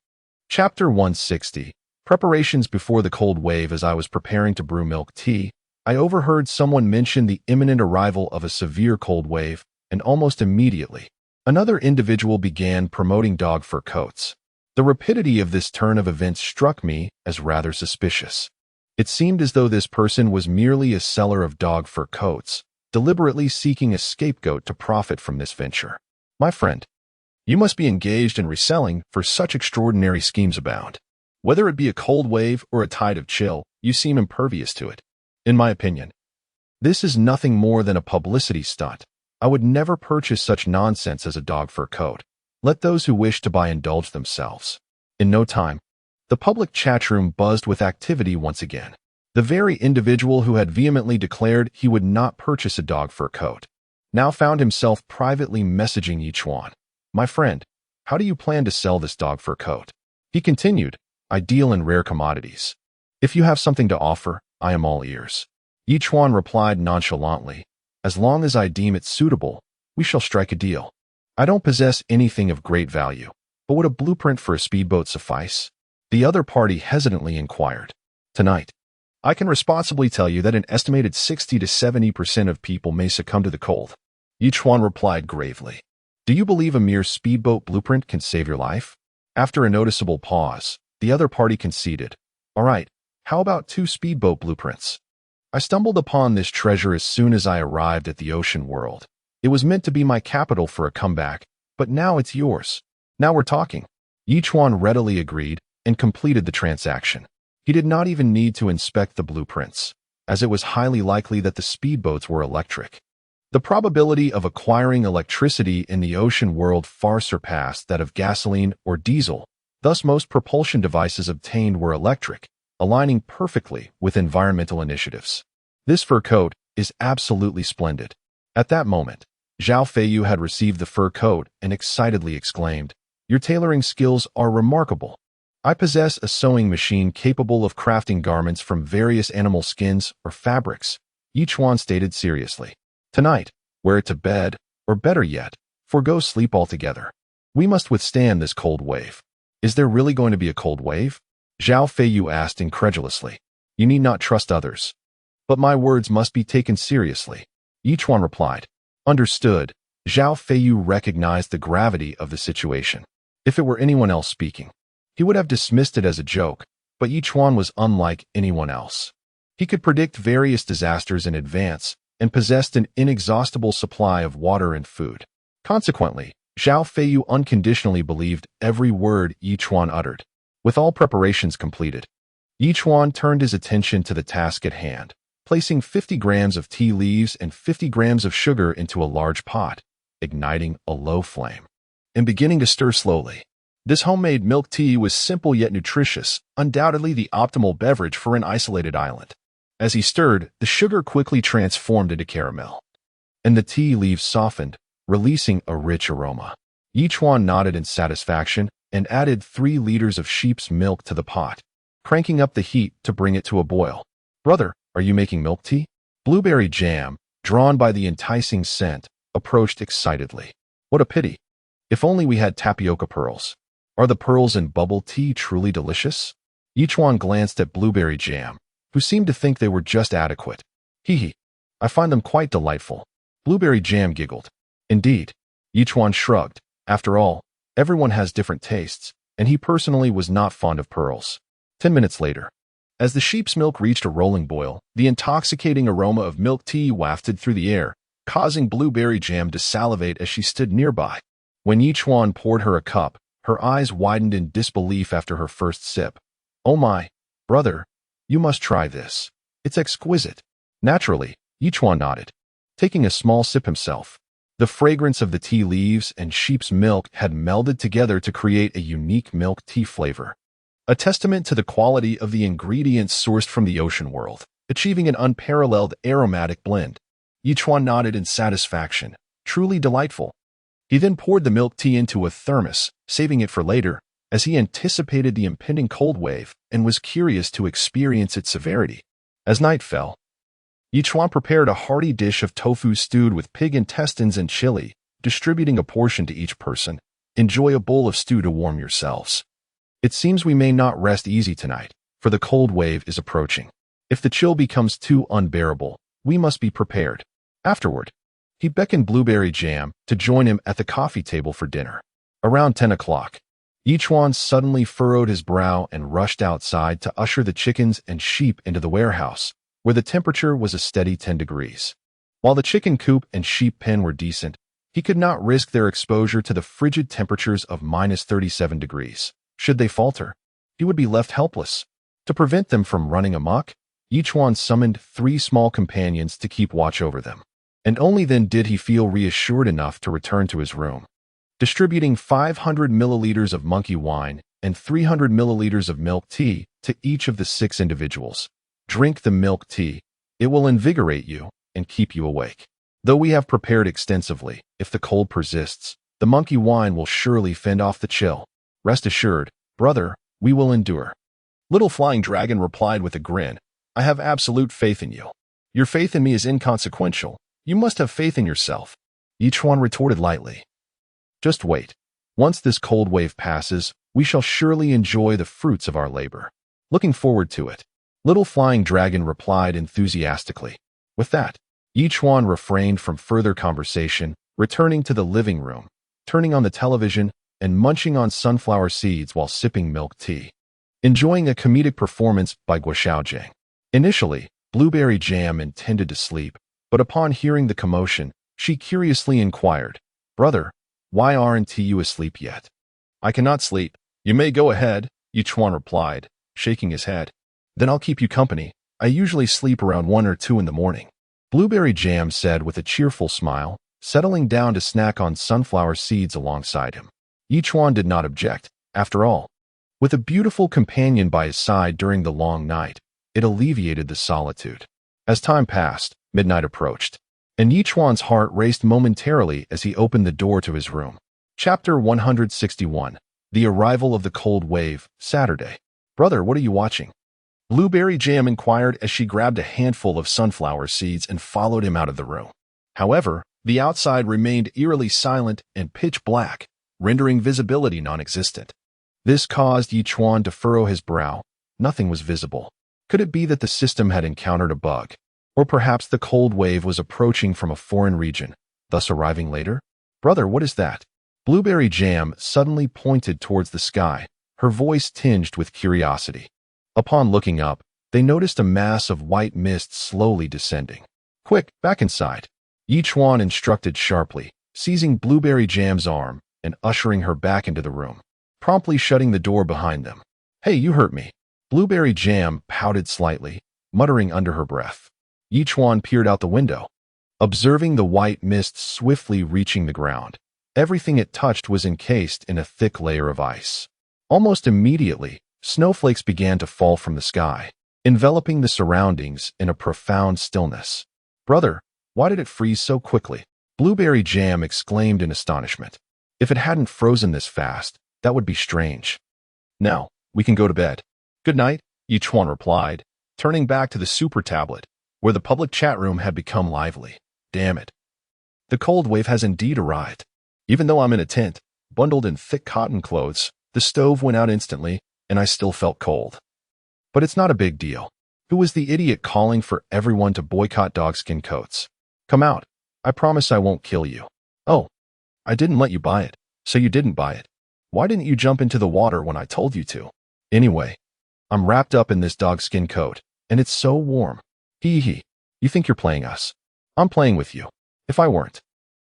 Speaker 1: Chapter 160. Preparations before the cold wave. As I was preparing to brew milk tea, I overheard someone mention the imminent arrival of a severe cold wave, and almost immediately, another individual began promoting dog fur coats. The rapidity of this turn of events struck me as rather suspicious. It seemed as though this person was merely a seller of dog fur coats, deliberately seeking a scapegoat to profit from this venture. My friend, you must be engaged in reselling, for such extraordinary schemes abound. Whether it be a cold wave or a tide of chill, you seem impervious to it. In my opinion, this is nothing more than a publicity stunt. I would never purchase such nonsense as a dog fur coat. Let those who wish to buy indulge themselves. In no time, the public chat room buzzed with activity once again. The very individual who had vehemently declared he would not purchase a dog fur coat now found himself privately messaging Chuan. "My friend, how do you plan to sell this dog fur coat?" He continued, "I deal in rare commodities. If you have something to offer, I am all ears." Chuan replied nonchalantly, "As long as I deem it suitable, we shall strike a deal. I don't possess anything of great value, but would a blueprint for a speedboat suffice?" The other party hesitantly inquired. "Tonight, I can responsibly tell you that an estimated 60 to 70% of people may succumb to the cold." Chuan replied gravely. "Do you believe a mere speedboat blueprint can save your life?" After a noticeable pause, the other party conceded. "All right, how about 2 speedboat blueprints? I stumbled upon this treasure as soon as I arrived at the ocean world. It was meant to be my capital for a comeback, but now it's yours. Now we're talking." Chuan readily agreed and completed the transaction. He did not even need to inspect the blueprints, as it was highly likely that the speedboats were electric. The probability of acquiring electricity in the ocean world far surpassed that of gasoline or diesel, thus most propulsion devices obtained were electric, aligning perfectly with environmental initiatives. This fur coat is absolutely splendid. At that moment, Zhao Feiyu had received the fur coat and excitedly exclaimed, "Your tailoring skills are remarkable. I possess a sewing machine capable of crafting garments from various animal skins or fabrics," Chuan stated seriously. "Tonight, wear it to bed, or better yet, forgo sleep altogether. We must withstand this cold wave." "Is there really going to be a cold wave?" Zhao Feiyu asked incredulously. "You need not trust others, but my words must be taken seriously," Chuan replied. "Understood." Zhao Feiyu recognized the gravity of the situation. If it were anyone else speaking, he would have dismissed it as a joke, but Chuan was unlike anyone else. He could predict various disasters in advance, and possessed an inexhaustible supply of water and food. Consequently, Zhao Feiyu unconditionally believed every word Yi Chuan uttered. With all preparations completed, Yi Chuan turned his attention to the task at hand, placing 50 grams of tea leaves and 50 grams of sugar into a large pot, igniting a low flame, and beginning to stir slowly. This homemade milk tea was simple yet nutritious, undoubtedly the optimal beverage for an isolated island. As he stirred, the sugar quickly transformed into caramel, and the tea leaves softened, releasing a rich aroma. Yi Chuan nodded in satisfaction and added 3 liters of sheep's milk to the pot, cranking up the heat to bring it to a boil. "Brother, are you making milk tea?" Blueberry Jam, drawn by the enticing scent, approached excitedly. "What a pity. If only we had tapioca pearls. Are the pearls in bubble tea truly delicious?" Yi Chuan glanced at Blueberry Jam, who seemed to think they were just adequate. "Hee, I find them quite delightful." Blueberry Jam giggled. "Indeed." Yi Chuan shrugged. After all, everyone has different tastes, and he personally was not fond of pearls. 10 minutes later, as the sheep's milk reached a rolling boil, the intoxicating aroma of milk tea wafted through the air, causing Blueberry Jam to salivate as she stood nearby. When Yi Chuan poured her a cup, her eyes widened in disbelief after her first sip. "Oh my, brother, you must try this. It's exquisite." Naturally, Yi Chuan nodded, taking a small sip himself. The fragrance of the tea leaves and sheep's milk had melded together to create a unique milk tea flavor, a testament to the quality of the ingredients sourced from the ocean world, achieving an unparalleled aromatic blend. Yi Chuan nodded in satisfaction. Truly delightful. He then poured the milk tea into a thermos, saving it for later, as he anticipated the impending cold wave and was curious to experience its severity. As night fell, Yi Chuan prepared a hearty dish of tofu stewed with pig intestines and chili, distributing a portion to each person. "Enjoy a bowl of stew to warm yourselves. It seems we may not rest easy tonight, for the cold wave is approaching. If the chill becomes too unbearable, we must be prepared." Afterward, he beckoned Blueberry Jam to join him at the coffee table for dinner. Around 10 o'clock, Yi Chuan suddenly furrowed his brow and rushed outside to usher the chickens and sheep into the warehouse, where the temperature was a steady 10 degrees. While the chicken coop and sheep pen were decent, he could not risk their exposure to the frigid temperatures of -37 degrees. Should they falter, he would be left helpless. To prevent them from running amok, Yi Chuan summoned 3 small companions to keep watch over them, and only then did he feel reassured enough to return to his room. Distributing 500 milliliters of monkey wine and 300 milliliters of milk tea to each of the 6 individuals. "Drink the milk tea. It will invigorate you and keep you awake. Though we have prepared extensively, if the cold persists, the monkey wine will surely fend off the chill. Rest assured, brother, we will endure." Little Flying Dragon replied with a grin. "I have absolute faith in you. Your faith in me is inconsequential. You must have faith in yourself." Yi Chuan retorted lightly. "Just wait. Once this cold wave passes, we shall surely enjoy the fruits of our labor. Looking forward to it." Little Flying Dragon replied enthusiastically. With that, Yi Chuan refrained from further conversation, returning to the living room, turning on the television, and munching on sunflower seeds while sipping milk tea. Enjoying a comedic performance by Guo Xiaojing. Initially, Blueberry Jam intended to sleep, but upon hearing the commotion, she curiously inquired, "Brother, why aren't you asleep yet?" "I cannot sleep. You may go ahead," Yi Chuan replied, shaking his head. "Then I'll keep you company. I usually sleep around 1 or 2 in the morning," Blueberry Jam said with a cheerful smile, settling down to snack on sunflower seeds alongside him. Yi Chuan did not object. After all, with a beautiful companion by his side during the long night, it alleviated the solitude. As time passed, midnight approached, and Yi Chuan's heart raced momentarily as he opened the door to his room. Chapter 161. The Arrival of the Cold Wave, Saturday. "Brother, what are you watching?" Blueberry Jam inquired as she grabbed a handful of sunflower seeds and followed him out of the room. However, the outside remained eerily silent and pitch black, rendering visibility non-existent. This caused Yi Chuan to furrow his brow. Nothing was visible. Could it be that the system had encountered a bug? Or perhaps the cold wave was approaching from a foreign region, thus arriving later? "Brother, what is that?" Blueberry Jam suddenly pointed towards the sky, her voice tinged with curiosity. Upon looking up, they noticed a mass of white mist slowly descending. Quick, back inside. Yi Chuan instructed sharply, seizing Blueberry Jam's arm and ushering her back into the room, promptly shutting the door behind them. Hey, you hurt me. Blueberry Jam pouted slightly, muttering under her breath. Yi Chuan peered out the window, observing the white mist swiftly reaching the ground. Everything it touched was encased in a thick layer of ice. Almost immediately, snowflakes began to fall from the sky, enveloping the surroundings in a profound stillness. Brother, why did it freeze so quickly? Blueberry Jam exclaimed in astonishment. If it hadn't frozen this fast, that would be strange. Now, we can go to bed. Good night, Yi Chuan replied, turning back to the super tablet, where the public chat room had become lively. Damn it. The cold wave has indeed arrived. Even though I'm in a tent, bundled in thick cotton clothes, the stove went out instantly, and I still felt cold. But it's not a big deal. Who was the idiot calling for everyone to boycott dogskin coats? Come out. I promise I won't kill you. Oh, I didn't let you buy it, so you didn't buy it. Why didn't you jump into the water when I told you to? Anyway, I'm wrapped up in this dogskin coat, and it's so warm. Hee hee. You think you're playing us? I'm playing with you. If I weren't,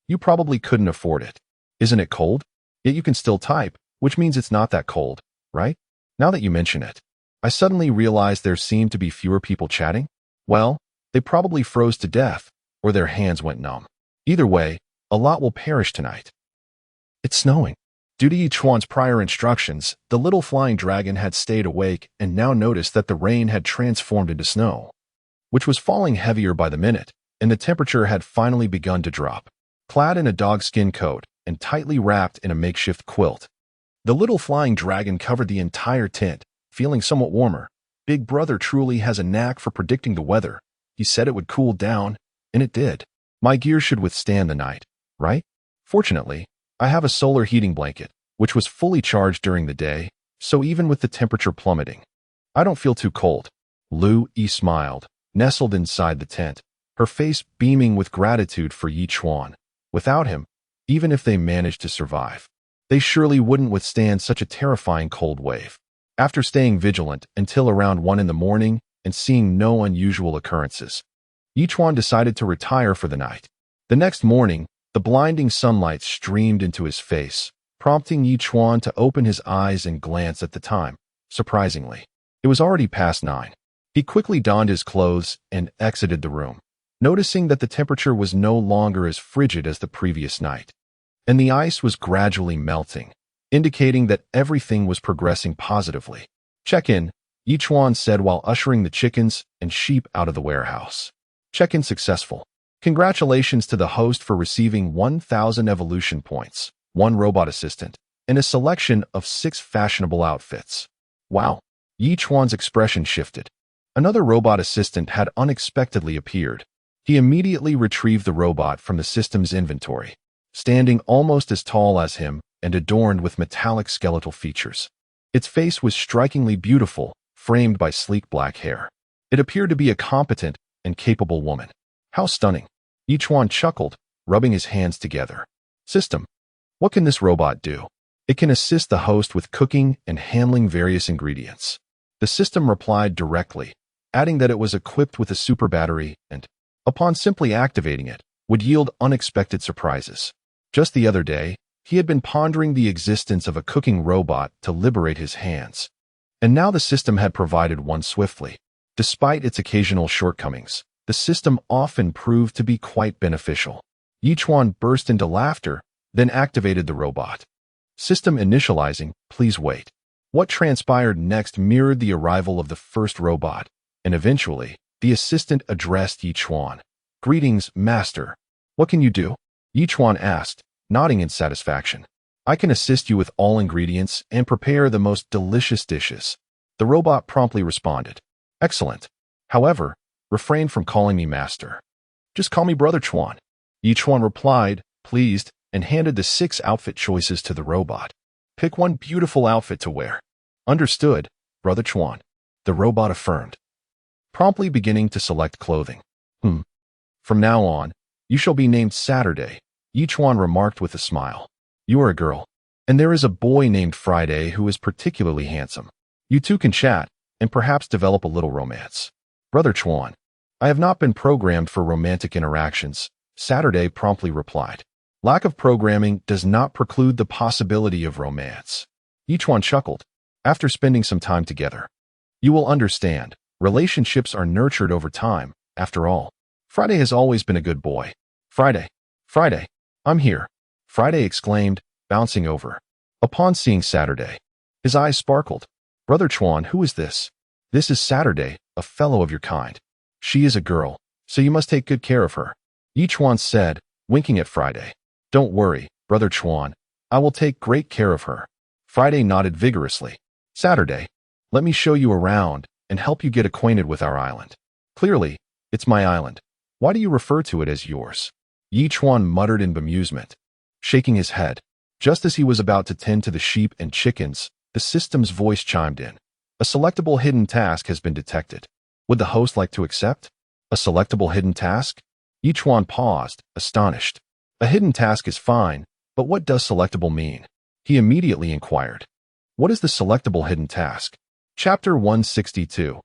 Speaker 1: you probably couldn't afford it. Isn't it cold? Yet you can still type, which means it's not that cold, right? Now that you mention it, I suddenly realized there seemed to be fewer people chatting. Well, they probably froze to death, or their hands went numb. Either way, a lot will perish tonight. It's snowing. Due to Yi Chuan's prior instructions, the little flying dragon had stayed awake and now noticed that the rain had transformed into snow, which was falling heavier by the minute, and the temperature had finally begun to drop. Clad in a dogskin coat and tightly wrapped in a makeshift quilt, the little flying dragon covered the entire tent, feeling somewhat warmer. Big Brother truly has a knack for predicting the weather. He said it would cool down, and it did. My gear should withstand the night, right? Fortunately, I have a solar heating blanket, which was fully charged during the day, so even with the temperature plummeting, I don't feel too cold. Lu Yi smiled, nestled inside the tent, her face beaming with gratitude for Yi Chuan. Without him, even if they managed to survive, they surely wouldn't withstand such a terrifying cold wave. After staying vigilant until around 1 in the morning and seeing no unusual occurrences, Yi Chuan decided to retire for the night. The next morning, the blinding sunlight streamed into his face, prompting Yi Chuan to open his eyes and glance at the time. Surprisingly, it was already past 9. He quickly donned his clothes and exited the room, noticing that the temperature was no longer as frigid as the previous night, and the ice was gradually melting, indicating that everything was progressing positively. Check-in, Yi Chuan said while ushering the chickens and sheep out of the warehouse. Check-in successful. Congratulations to the host for receiving 1,000 evolution points, 1 robot assistant, and a selection of 6 fashionable outfits. Wow. Yi Chuan's expression shifted. Another robot assistant had unexpectedly appeared. He immediately retrieved the robot from the system's inventory, standing almost as tall as him and adorned with metallic skeletal features. Its face was strikingly beautiful, framed by sleek black hair. It appeared to be a competent and capable woman. How stunning. Yi Chuan chuckled, rubbing his hands together. System. What can this robot do? It can assist the host with cooking and handling various ingredients. The system replied directly, adding that it was equipped with a super battery and, upon simply activating it, would yield unexpected surprises. Just the other day, he had been pondering the existence of a cooking robot to liberate his hands, and now the system had provided one swiftly. Despite its occasional shortcomings, the system often proved to be quite beneficial. Yi Chuan burst into laughter, then activated the robot. System initializing, please wait. What transpired next mirrored the arrival of the first robot, and eventually, the assistant addressed Yi Chuan. Greetings, Master. What can you do? Yi Chuan asked, nodding in satisfaction. I can assist you with all ingredients and prepare the most delicious dishes. The robot promptly responded. Excellent. However, refrain from calling me Master. Just call me Brother Chuan. Yi Chuan replied, pleased, and handed the 6 outfit choices to the robot. Pick one beautiful outfit to wear. Understood, Brother Chuan. The robot affirmed, promptly beginning to select clothing. From now on, you shall be named Saturday, Yi Chuan remarked with a smile. You are a girl, and there is a boy named Friday who is particularly handsome. You two can chat, and perhaps develop a little romance. Brother Chuan, I have not been programmed for romantic interactions, Saturday promptly replied. Lack of programming does not preclude the possibility of romance. Chuan chuckled. After spending some time together, you will understand, relationships are nurtured over time, after all. Friday has always been a good boy. Friday, I'm here, Friday exclaimed, bouncing over. Upon seeing Saturday, his eyes sparkled. Brother Chuan, who is this? This is Saturday, a fellow of your kind. She is a girl, so you must take good care of her. Chuan said, winking at Friday. Don't worry, Brother Chuan, I will take great care of her. Friday nodded vigorously. Saturday, let me show you around and help you get acquainted with our island. Clearly, it's my island. Why do you refer to it as yours? Chuan muttered in bemusement, shaking his head. Just as he was about to tend to the sheep and chickens, the system's voice chimed in. A selectable hidden task has been detected. Would the host like to accept? A selectable hidden task? Chuan paused, astonished. A hidden task is fine, but what does selectable mean? He immediately inquired. What is the selectable hidden task? Chapter 162.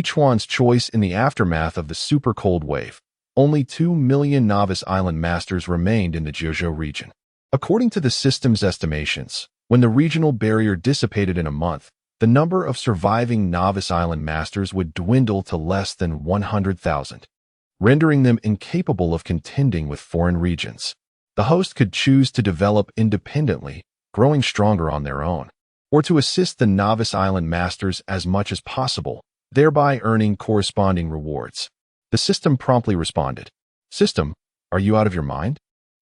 Speaker 1: Chuan's choice in the aftermath of the super cold wave. Only 2 million novice island masters remained in the Jiuzhou region. According to the system's estimations, when the regional barrier dissipated in a month, the number of surviving novice island masters would dwindle to less than 100,000, rendering them incapable of contending with foreign regions. The host could choose to develop independently, growing stronger on their own, or to assist the novice island masters as much as possible, thereby earning corresponding rewards. The system promptly responded. System, are you out of your mind?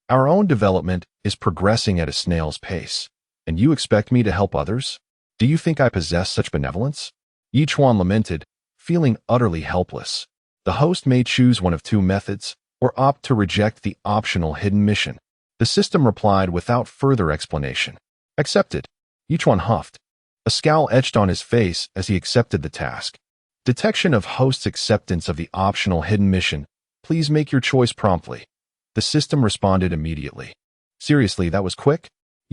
Speaker 1: Our own development is progressing at a snail's pace, and you expect me to help others? Do you think I possess such benevolence? Chuan lamented, feeling utterly helpless. The host may choose one of two methods, or opt to reject the optional hidden mission. The system replied without further explanation. Accepted. Chuan huffed. A scowl etched on his face as he accepted the task. Detection of host's acceptance of the optional hidden mission. Please make your choice promptly. The system responded immediately. Seriously, that was quick?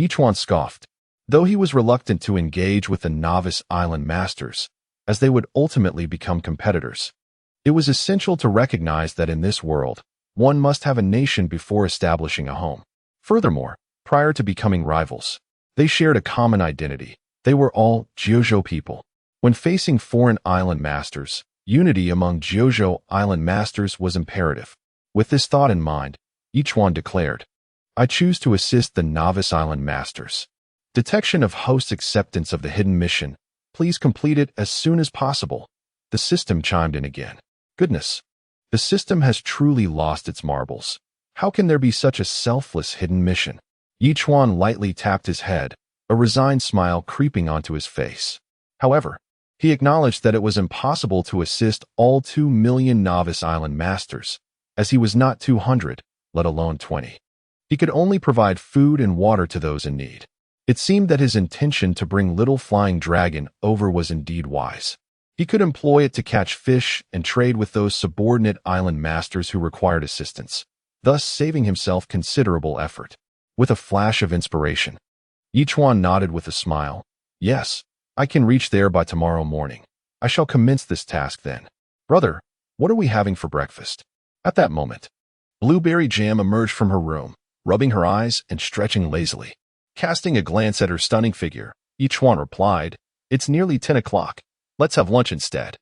Speaker 1: Chuan scoffed. Though he was reluctant to engage with the novice island masters, as they would ultimately become competitors, it was essential to recognize that in this world, one must have a nation before establishing a home. Furthermore, prior to becoming rivals, they shared a common identity. They were all Jiuzhou people. When facing foreign island masters, unity among Jiuzhou island masters was imperative. With this thought in mind, Chuan declared, I choose to assist the novice island masters. Detection of host acceptance of the hidden mission. Please complete it as soon as possible. The system chimed in again. Goodness. The system has truly lost its marbles. How can there be such a selfless hidden mission? Chuan lightly tapped his head, a resigned smile creeping onto his face. However, he acknowledged that it was impossible to assist all 2 million novice island masters, as he was not 200, let alone 20. He could only provide food and water to those in need. It seemed that his intention to bring Little Flying Dragon over was indeed wise. He could employ it to catch fish and trade with those subordinate island masters who required assistance, thus saving himself considerable effort. With a flash of inspiration, Chuan nodded with a smile. Yes, I can reach there by tomorrow morning. I shall commence this task then. Brother, what are we having for breakfast? At that moment, Blueberry Jam emerged from her room, rubbing her eyes and stretching lazily. Casting a glance at her stunning figure, Chuan replied, It's nearly 10 o'clock. Let's have lunch instead.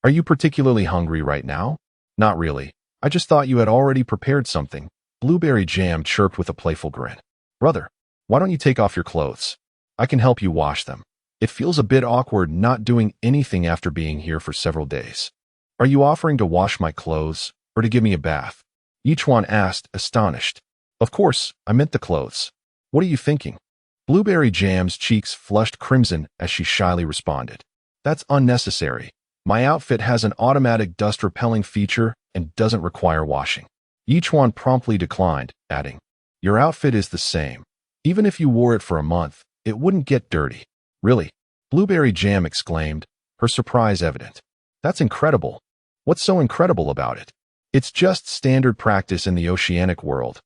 Speaker 1: Are you particularly hungry right now? Not really. I just thought you had already prepared something. Blueberry Jam chirped with a playful grin. Brother, why don't you take off your clothes? I can help you wash them. It feels a bit awkward not doing anything after being here for several days. Are you offering to wash my clothes or to give me a bath? Chuan asked, astonished. Of course, I meant the clothes. What are you thinking? Blueberry Jam's cheeks flushed crimson as she shyly responded. That's unnecessary. My outfit has an automatic dust-repelling feature and doesn't require washing. Chuan promptly declined, adding, Your outfit is the same. Even if you wore it for a month, it wouldn't get dirty. Really? Blueberry Jam exclaimed, her surprise evident. That's incredible. What's so incredible about it? It's just standard practice in the oceanic world,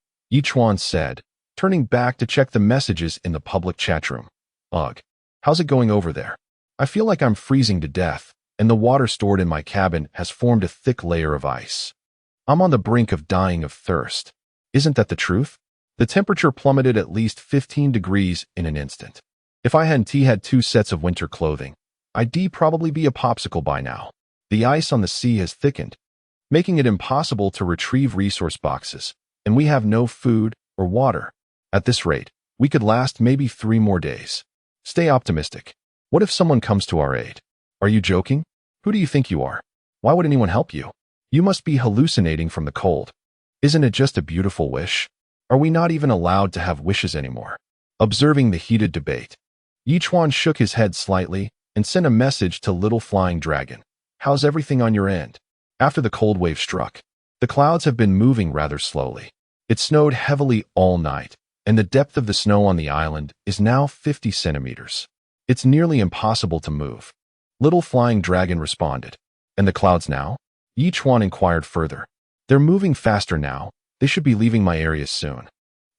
Speaker 1: Chuan said, turning back to check the messages in the public chat room. Ugh. How's it going over there? I feel like I'm freezing to death. and the water stored in my cabin has formed a thick layer of ice. I'm on the brink of dying of thirst. Isn't that the truth? The temperature plummeted at least 15 degrees in an instant. If I hadn't had 2 sets of winter clothing, I'd probably be a popsicle by now. The ice on the sea has thickened, making it impossible to retrieve resource boxes, and we have no food or water. At this rate, we could last maybe 3 more days. Stay optimistic. What if someone comes to our aid? Are you joking? Who do you think you are? Why would anyone help you? You must be hallucinating from the cold. Isn't it just a beautiful wish? Are we not even allowed to have wishes anymore? Observing the heated debate, Chuan shook his head slightly and sent a message to Little Flying Dragon. How's everything on your end? After the cold wave struck, the clouds have been moving rather slowly. It snowed heavily all night, and the depth of the snow on the island is now 50 centimeters. It's nearly impossible to move. Little Flying Dragon responded. And the clouds now? Chuan inquired further. They're moving faster now. They should be leaving my area soon.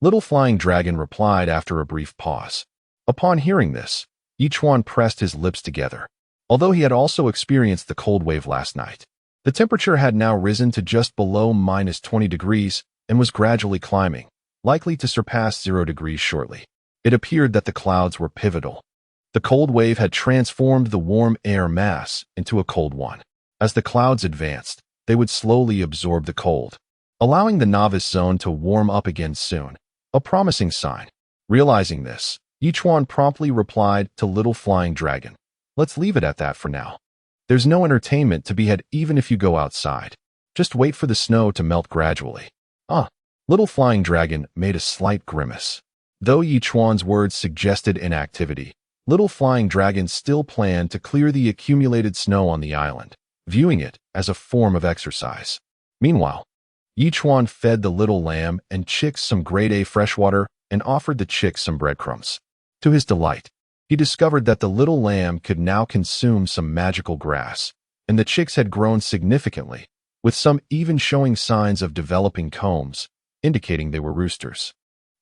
Speaker 1: Little Flying Dragon replied after a brief pause. Upon hearing this, Chuan pressed his lips together. Although he had also experienced the cold wave last night, the temperature had now risen to just below -20 degrees and was gradually climbing, likely to surpass 0 degrees shortly. It appeared that the clouds were pivotal. The cold wave had transformed the warm air mass into a cold one. As the clouds advanced, they would slowly absorb the cold, allowing the novice zone to warm up again soon, a promising sign. Realizing this, Chuan promptly replied to Little Flying Dragon. Let's leave it at that for now. There's no entertainment to be had even if you go outside. Just wait for the snow to melt gradually. Little Flying Dragon made a slight grimace. Though Chuan's words suggested inactivity, Little Flying Dragon still planned to clear the accumulated snow on the island, viewing it as a form of exercise. Meanwhile, Chuan fed the little lamb and chicks some grade A freshwater and offered the chicks some breadcrumbs. To his delight, he discovered that the little lamb could now consume some magical grass, and the chicks had grown significantly, with some even showing signs of developing combs, indicating they were roosters.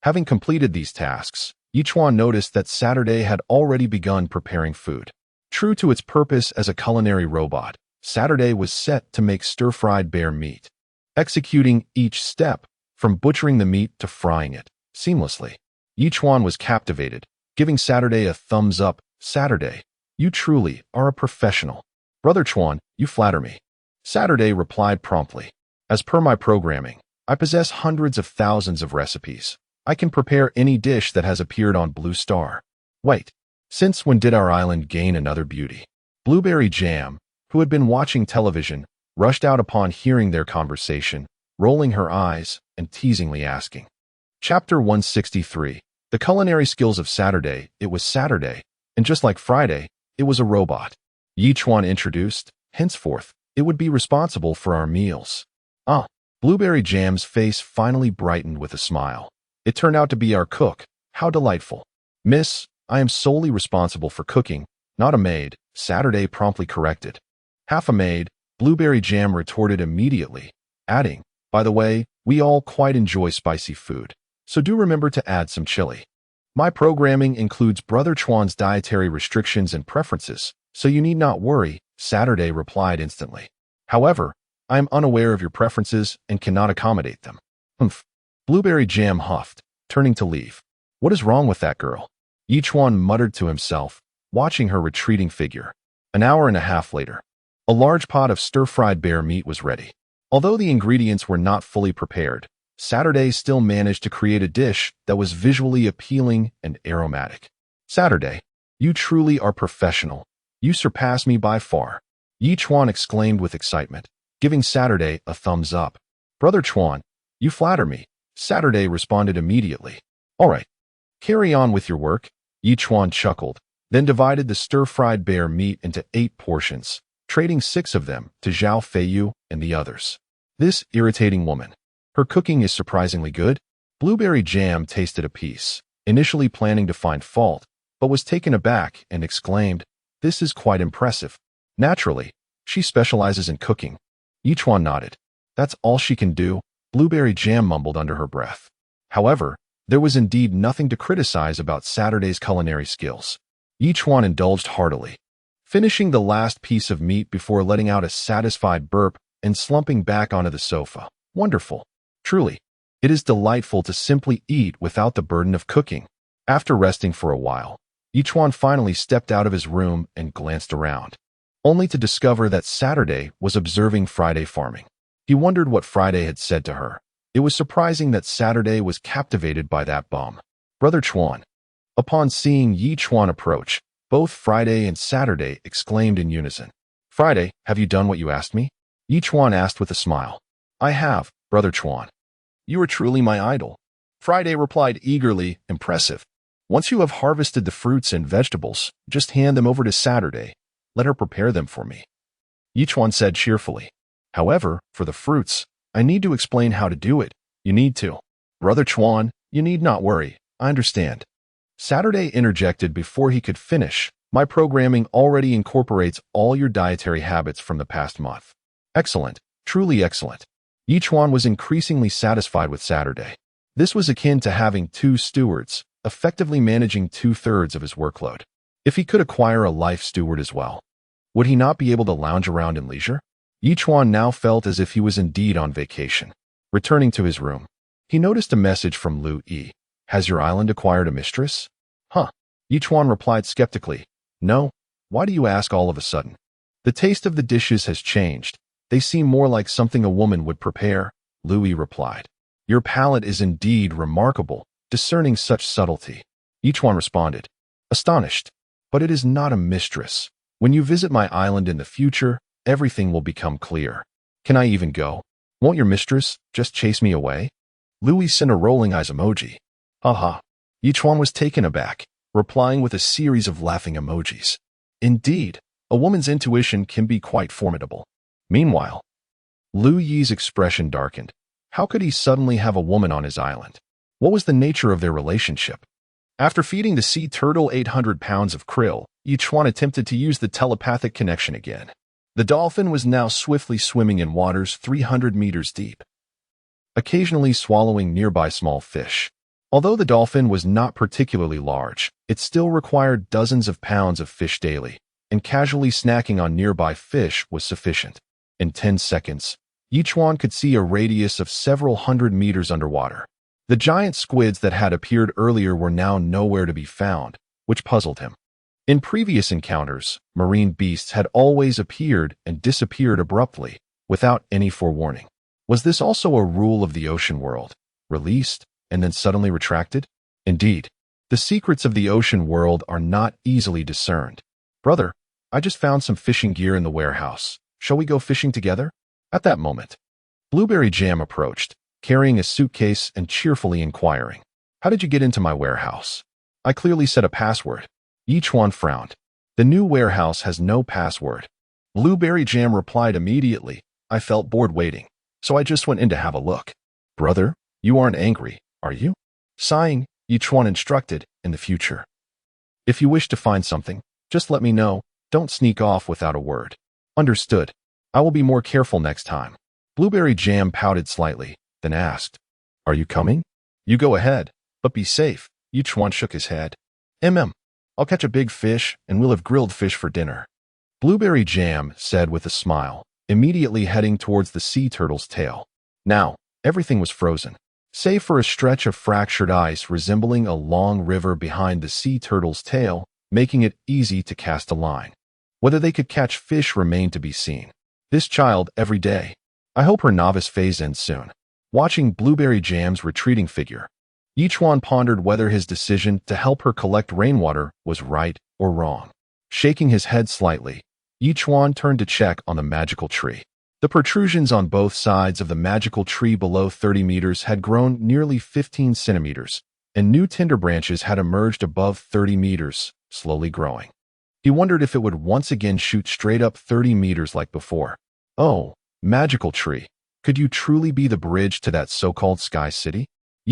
Speaker 1: Having completed these tasks, Chuan noticed that Saturday had already begun preparing food. True to its purpose as a culinary robot, Saturday was set to make stir-fried bear meat, executing each step, from butchering the meat to frying it, seamlessly. Chuan was captivated, giving Saturday a thumbs up. Saturday, you truly are a professional. Brother Chuan, you flatter me. Saturday replied promptly. As per my programming, I possess hundreds of thousands of recipes. I can prepare any dish that has appeared on Blue Star. Wait, since when did our island gain another beauty? Blueberry Jam, who had been watching television, rushed out upon hearing their conversation, rolling her eyes and teasingly asking. Chapter 163. The Culinary Skills of Saturday. It was Saturday, and just like Friday, it was a robot. Chuan introduced. Henceforth, it would be responsible for our meals. Blueberry Jam's face finally brightened with a smile. It turned out to be our cook. How delightful. Miss, I am solely responsible for cooking, not a maid, Saturday promptly corrected. Half a maid, Blueberry Jam retorted immediately, adding, by the way, we all quite enjoy spicy food, so do remember to add some chili. My programming includes Brother Chuan's dietary restrictions and preferences, so you need not worry, Saturday replied instantly. However, I am unaware of your preferences and cannot accommodate them. Humph. Blueberry Jam huffed, turning to leave. What is wrong with that girl? Chuan muttered to himself, watching her retreating figure. An hour and a half later, a large pot of stir-fried bear meat was ready. Although the ingredients were not fully prepared, Saturday still managed to create a dish that was visually appealing and aromatic. Saturday, you truly are professional. You surpass me by far. Chuan exclaimed with excitement, giving Saturday a thumbs up. Brother Chuan, you flatter me. Saturday responded immediately. All right, carry on with your work. Chuan chuckled, then divided the stir-fried bear meat into 8 portions, trading 6 of them to Zhao Feiyu and the others. This irritating woman. Her cooking is surprisingly good. Blueberry Jam tasted a piece, initially planning to find fault, but was taken aback and exclaimed, this is quite impressive. Naturally, she specializes in cooking. Chuan nodded. That's all she can do, Blueberry Jam mumbled under her breath. However, there was indeed nothing to criticize about Saturday's culinary skills. Chuan indulged heartily. finishing the last piece of meat before letting out a satisfied burp and slumping back onto the sofa. Wonderful. Truly, it is delightful to simply eat without the burden of cooking. After resting for a while, Chuan finally stepped out of his room and glanced around, only to discover that Saturday was observing Friday farming. He wondered what Friday had said to her. It was surprising that Saturday was captivated by that bum. Brother Chuan. Upon seeing Chuan approach, both Friday and Saturday exclaimed in unison. Friday, have you done what you asked me? Chuan asked with a smile. I have, Brother Chuan. You are truly my idol. Friday replied eagerly, impressive. Once you have harvested the fruits and vegetables, just hand them over to Saturday. Let her prepare them for me. Chuan said cheerfully. However, for the fruits, I need to explain how to do it. You need to. Brother Chuan, you need not worry. I understand. Saturday interjected before he could finish. My programming already incorporates all your dietary habits from the past month. Excellent. Truly excellent. Chuan was increasingly satisfied with Saturday. This was akin to having two stewards, effectively managing 2/3 of his workload. If he could acquire a life steward as well, would he not be able to lounge around in leisure? Chuan now felt as if he was indeed on vacation. Returning to his room, he noticed a message from Lu Yi. Has your island acquired a mistress? Huh. Chuan replied skeptically. No. Why do you ask all of a sudden? The taste of the dishes has changed. They seem more like something a woman would prepare, Lu Yi replied. Your palate is indeed remarkable, discerning such subtlety. Chuan responded, astonished. But it is not a mistress. When you visit my island in the future, everything will become clear. Can I even go? Won't your mistress just chase me away? Lu Yi sent a rolling eyes emoji. Haha. Chuan was taken aback, replying with a series of laughing emojis. Indeed, a woman's intuition can be quite formidable. Meanwhile, Lu Yi's expression darkened. How could he suddenly have a woman on his island? What was the nature of their relationship? After feeding the sea turtle 800 pounds of krill, Chuan attempted to use the telepathic connection again. The dolphin was now swiftly swimming in waters 300 meters deep, occasionally swallowing nearby small fish. Although the dolphin was not particularly large, it still required dozens of pounds of fish daily, and casually snacking on nearby fish was sufficient. In 10 seconds, Chuan could see a radius of several hundred meters underwater. The giant squids that had appeared earlier were now nowhere to be found, which puzzled him. In previous encounters, marine beasts had always appeared and disappeared abruptly, without any forewarning. Was this also a rule of the ocean world, released and then suddenly retracted? Indeed, the secrets of the ocean world are not easily discerned. Brother, I just found some fishing gear in the warehouse. Shall we go fishing together? At that moment, Blueberry Jam approached, carrying a suitcase and cheerfully inquiring, How did you get into my warehouse? I clearly set a password. Chuan frowned. The new warehouse has no password. Blueberry Jam replied immediately, I felt bored waiting, so I just went in to have a look. Brother, you aren't angry, are you? Sighing, Chuan instructed, in the future. If you wish to find something, just let me know. Don't sneak off without a word. Understood. I will be more careful next time. Blueberry Jam pouted slightly, then asked, Are you coming? You go ahead, but be safe. Chuan shook his head. I'll catch a big fish and we'll have grilled fish for dinner. Blueberry Jam said with a smile, immediately heading towards the sea turtle's tail. Now, everything was frozen, save for a stretch of fractured ice resembling a long river behind the sea turtle's tail, making it easy to cast a line. Whether they could catch fish remained to be seen. This child every day. I hope her novice phase ends soon. Watching Blueberry Jam's retreating figure, Chuan pondered whether his decision to help her collect rainwater was right or wrong. Shaking his head slightly, Chuan turned to check on the magical tree. The protrusions on both sides of the magical tree below 30 meters had grown nearly 15 centimeters, and new tender branches had emerged above 30 meters, slowly growing. He wondered if it would once again shoot straight up 30 meters like before. Oh, magical tree, could you truly be the bridge to that so-called sky city?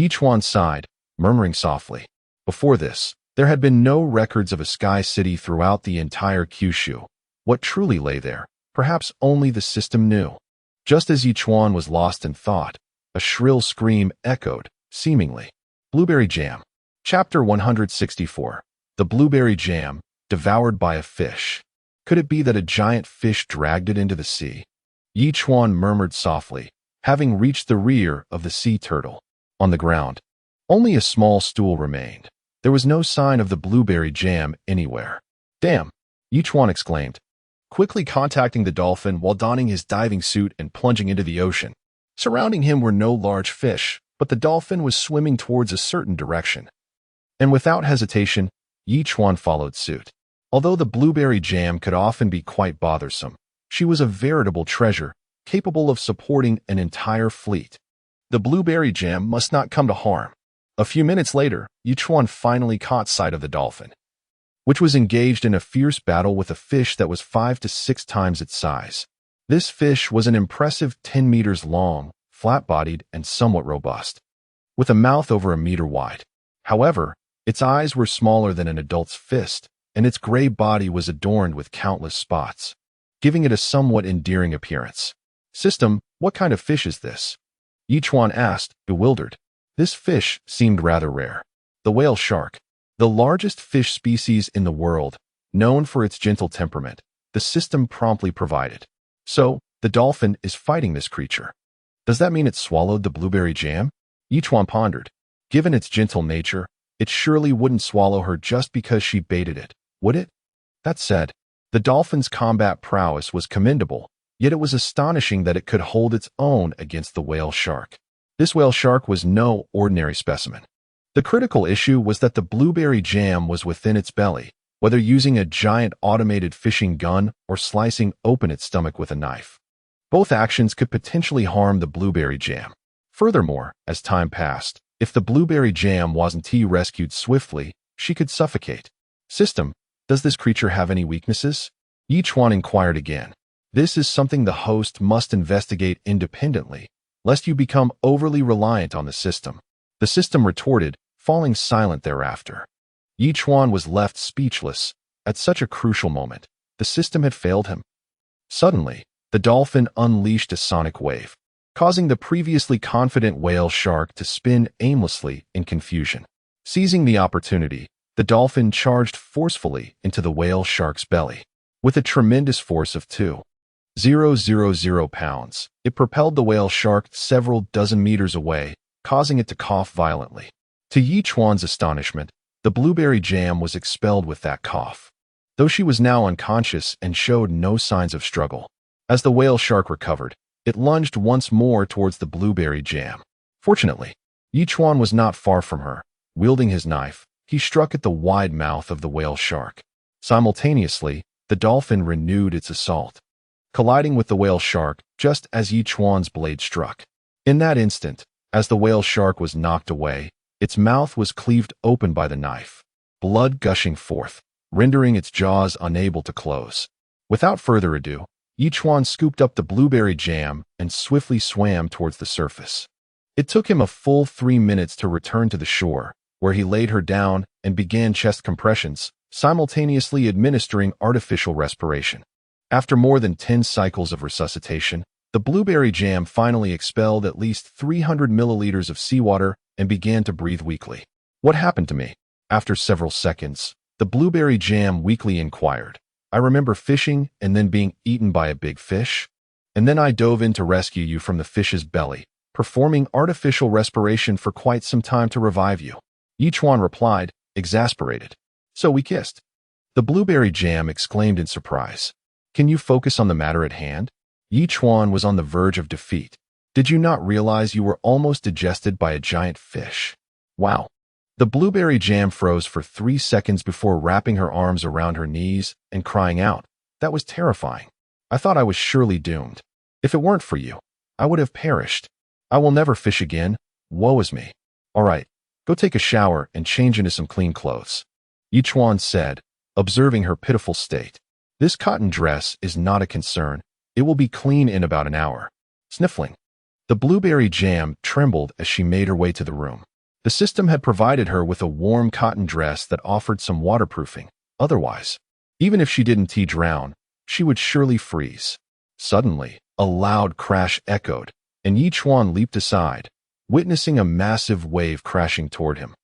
Speaker 1: Chuan sighed, murmuring softly. Before this, there had been no records of a sky city throughout the entire Kyushu. What truly lay there, perhaps only the system knew. Just as Chuan was lost in thought, a shrill scream echoed, seemingly. Blueberry Jam. Chapter 164. The Blueberry Jam, Devoured by a Fish. Could it be that a giant fish dragged it into the sea? Yi Chuan murmured softly, having reached the rear of the sea turtle. On the ground, only a small stool remained. There was no sign of the blueberry jam anywhere. Damn! Yi Chuan exclaimed, quickly contacting the dolphin while donning his diving suit and plunging into the ocean. Surrounding him were no large fish, but the dolphin was swimming towards a certain direction. And without hesitation, Yi Chuan followed suit. Although the blueberry jam could often be quite bothersome, she was a veritable treasure, capable of supporting an entire fleet. The blueberry jam must not come to harm. A few minutes later, Yi Chuan finally caught sight of the dolphin, which was engaged in a fierce battle with a fish that was 5 to 6 times its size. This fish was an impressive 10 meters long, flat-bodied, and somewhat robust, with a mouth over a meter wide. However, its eyes were smaller than an adult's fist, and its gray body was adorned with countless spots, giving it a somewhat endearing appearance. System, what kind of fish is this? Yi Chuan asked, bewildered. This fish seemed rather rare. The whale shark, the largest fish species in the world, known for its gentle temperament, the system promptly provided. So, the dolphin is fighting this creature. Does that mean it swallowed the blueberry jam? Yi Chuan pondered. Given its gentle nature, it surely wouldn't swallow her just because she baited it, would it? That said, the dolphin's combat prowess was commendable, yet it was astonishing that it could hold its own against the whale shark. This whale shark was no ordinary specimen. The critical issue was that the blueberry jam was within its belly, whether using a giant automated fishing gun or slicing open its stomach with a knife. Both actions could potentially harm the blueberry jam. Furthermore, as time passed, if the blueberry jam wasn't rescued swiftly, she could suffocate. System, does this creature have any weaknesses? Yi Chuan inquired again. This is something the host must investigate independently, lest you become overly reliant on the system. The system retorted, falling silent thereafter. Yi Chuan was left speechless. At such a crucial moment, the system had failed him. Suddenly, the dolphin unleashed a sonic wave, causing the previously confident whale shark to spin aimlessly in confusion. Seizing the opportunity, the dolphin charged forcefully into the whale shark's belly. With a tremendous force of 2,000 pounds, it propelled the whale shark several dozen meters away, causing it to cough violently. To Yi Chuan's astonishment, the blueberry jam was expelled with that cough, though she was now unconscious and showed no signs of struggle. As the whale shark recovered, it lunged once more towards the blueberry jam. Fortunately, Yi Chuan was not far from her. Wielding his knife, he struck at the wide mouth of the whale shark. Simultaneously, the dolphin renewed its assault, colliding with the whale shark just as Yi Chuan's blade struck. In that instant, as the whale shark was knocked away, its mouth was cleaved open by the knife, blood gushing forth, rendering its jaws unable to close. Without further ado, Yi Chuan scooped up the blueberry jam and swiftly swam towards the surface. It took him a full 3 minutes to return to the shore, where he laid her down and began chest compressions, simultaneously administering artificial respiration. After more than 10 cycles of resuscitation, the blueberry jam finally expelled at least 300 milliliters of seawater and began to breathe weakly. What happened to me? After several seconds, the blueberry jam weakly inquired. I remember fishing and then being eaten by a big fish, and then I dove in to rescue you from the fish's belly, performing artificial respiration for quite some time to revive you. Yi Chuan replied, exasperated. So we kissed. The blueberry jam exclaimed in surprise. Can you focus on the matter at hand? Yi Chuan was on the verge of defeat. Did you not realize you were almost digested by a giant fish? Wow. The blueberry jam froze for 3 seconds before wrapping her arms around her knees and crying out. That was terrifying. I thought I was surely doomed. If it weren't for you, I would have perished. I will never fish again. Woe is me. All right, go take a shower and change into some clean clothes. Yi Chuan said, observing her pitiful state. This cotton dress is not a concern. It will be clean in about an hour. Sniffling. The blueberry jam trembled as she made her way to the room. The system had provided her with a warm cotton dress that offered some waterproofing. Otherwise, even if she didn't drown, she would surely freeze. Suddenly, a loud crash echoed, and Yi Chuan leaped aside, witnessing a massive wave crashing toward him,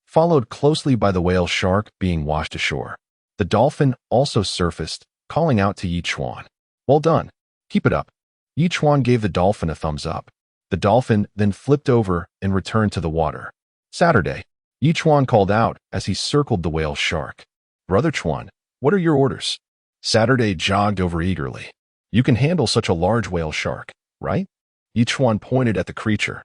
Speaker 1: followed closely by the whale shark being washed ashore. The dolphin also surfaced, calling out to Yi Chuan. "Well done. Keep it up." Yi Chuan gave the dolphin a thumbs up. The dolphin then flipped over and returned to the water. Saturday, Yi Chuan called out as he circled the whale shark. "Brother Chuan, what are your orders?" Saturday jogged over eagerly. "You can handle such a large whale shark, right?" Yi Chuan pointed at the creature.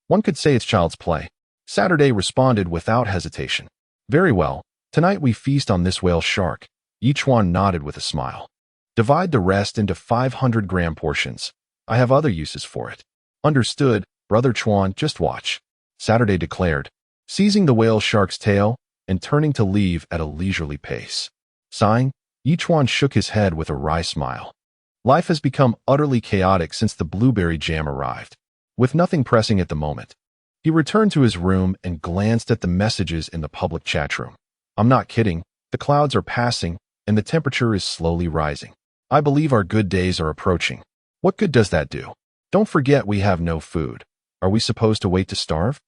Speaker 1: "One could say it's child's play." Saturday responded without hesitation. "Very well. Tonight we feast on this whale shark." Yi Chuan nodded with a smile. "Divide the rest into 500-gram portions. I have other uses for it." "Understood, Brother Chuan, just watch," Saturday declared, seizing the whale shark's tail and turning to leave at a leisurely pace. Sighing, Yi Chuan shook his head with a wry smile. Life has become utterly chaotic since the blueberry jam arrived. With nothing pressing at the moment, he returned to his room and glanced at the messages in the public chat room. "I'm not kidding. The clouds are passing, and the temperature is slowly rising. I believe our good days are approaching. What good does that do? Don't forget we have no food. Are we supposed to wait to starve?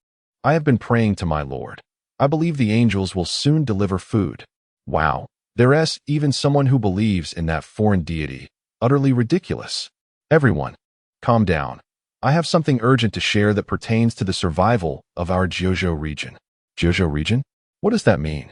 Speaker 1: I have been praying to my Lord. I believe the angels will soon deliver food." Wow, there's even someone who believes in that foreign deity. Utterly ridiculous. Everyone, calm down. I have something urgent to share that pertains to the survival of our Jiuzhou region. Jiuzhou region? What does that mean?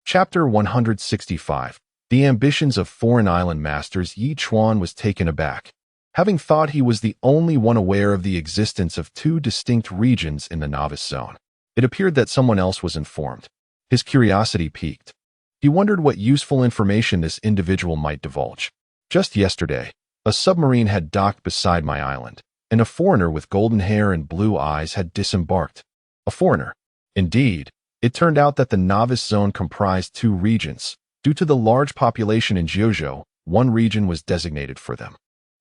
Speaker 1: Chapter 165. The ambitions of foreign island masters. Yi Chuan was taken aback. Having thought he was the only one aware of the existence of two distinct regions in the novice zone, it appeared that someone else was informed. His curiosity piqued. He wondered what useful information this individual might divulge. Just yesterday, a submarine had docked beside my island, and a foreigner with golden hair and blue eyes had disembarked. A foreigner. Indeed, it turned out that the novice zone comprised two regions. Due to the large population in Jiuzhou, one region was designated for them,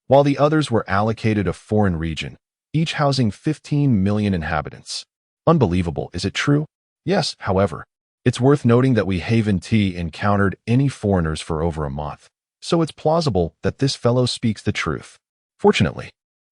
Speaker 1: while the others were allocated a foreign region, each housing 15 million inhabitants. Unbelievable, is it true? Yes, however, it's worth noting that we haven't encountered any foreigners for over a month, so it's plausible that this fellow speaks the truth. Fortunately,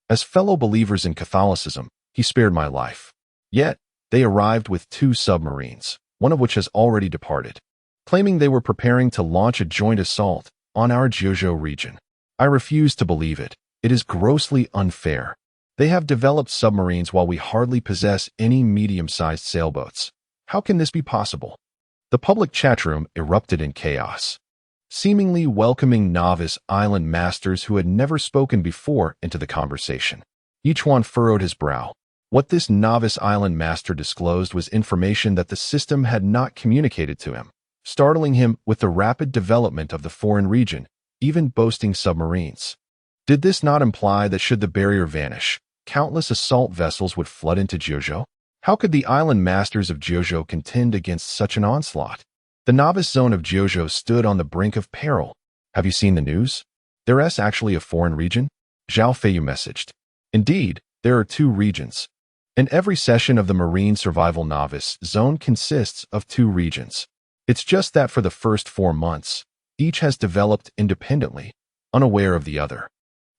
Speaker 1: as fellow believers in Catholicism, he spared my life. Yet, they arrived with two submarines, one of which has already departed, claiming they were preparing to launch a joint assault on our Jiuzhou region. I refuse to believe it. It is grossly unfair. They have developed submarines while we hardly possess any medium-sized sailboats. How can this be possible? The public chat room erupted in chaos, seemingly welcoming novice island masters who had never spoken before into the conversation. Each one furrowed his brow. What this novice island master disclosed was information that the system had not communicated to him, startling him with the rapid development of the foreign region, even boasting submarines. Did this not imply that should the barrier vanish, countless assault vessels would flood into Jiuzhou? How could the island masters of Jiuzhou contend against such an onslaught? The novice zone of Jiuzhou stood on the brink of peril. Have you seen the news? There's actually a foreign region? Zhao Feiyu messaged. Indeed, there are two regions. And every session of the Marine Survival Novice Zone consists of two regions. It's just that for the first 4 months, each has developed independently, unaware of the other.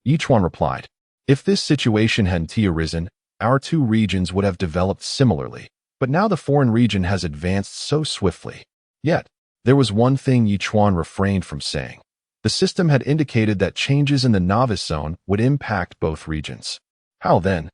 Speaker 1: Each one replied, "If this situation hadn't arisen, our two regions would have developed similarly, but now the foreign region has advanced so swiftly." Yet, there was one thing Yi Chuan refrained from saying. The system had indicated that changes in the novice zone would impact both regions. How then?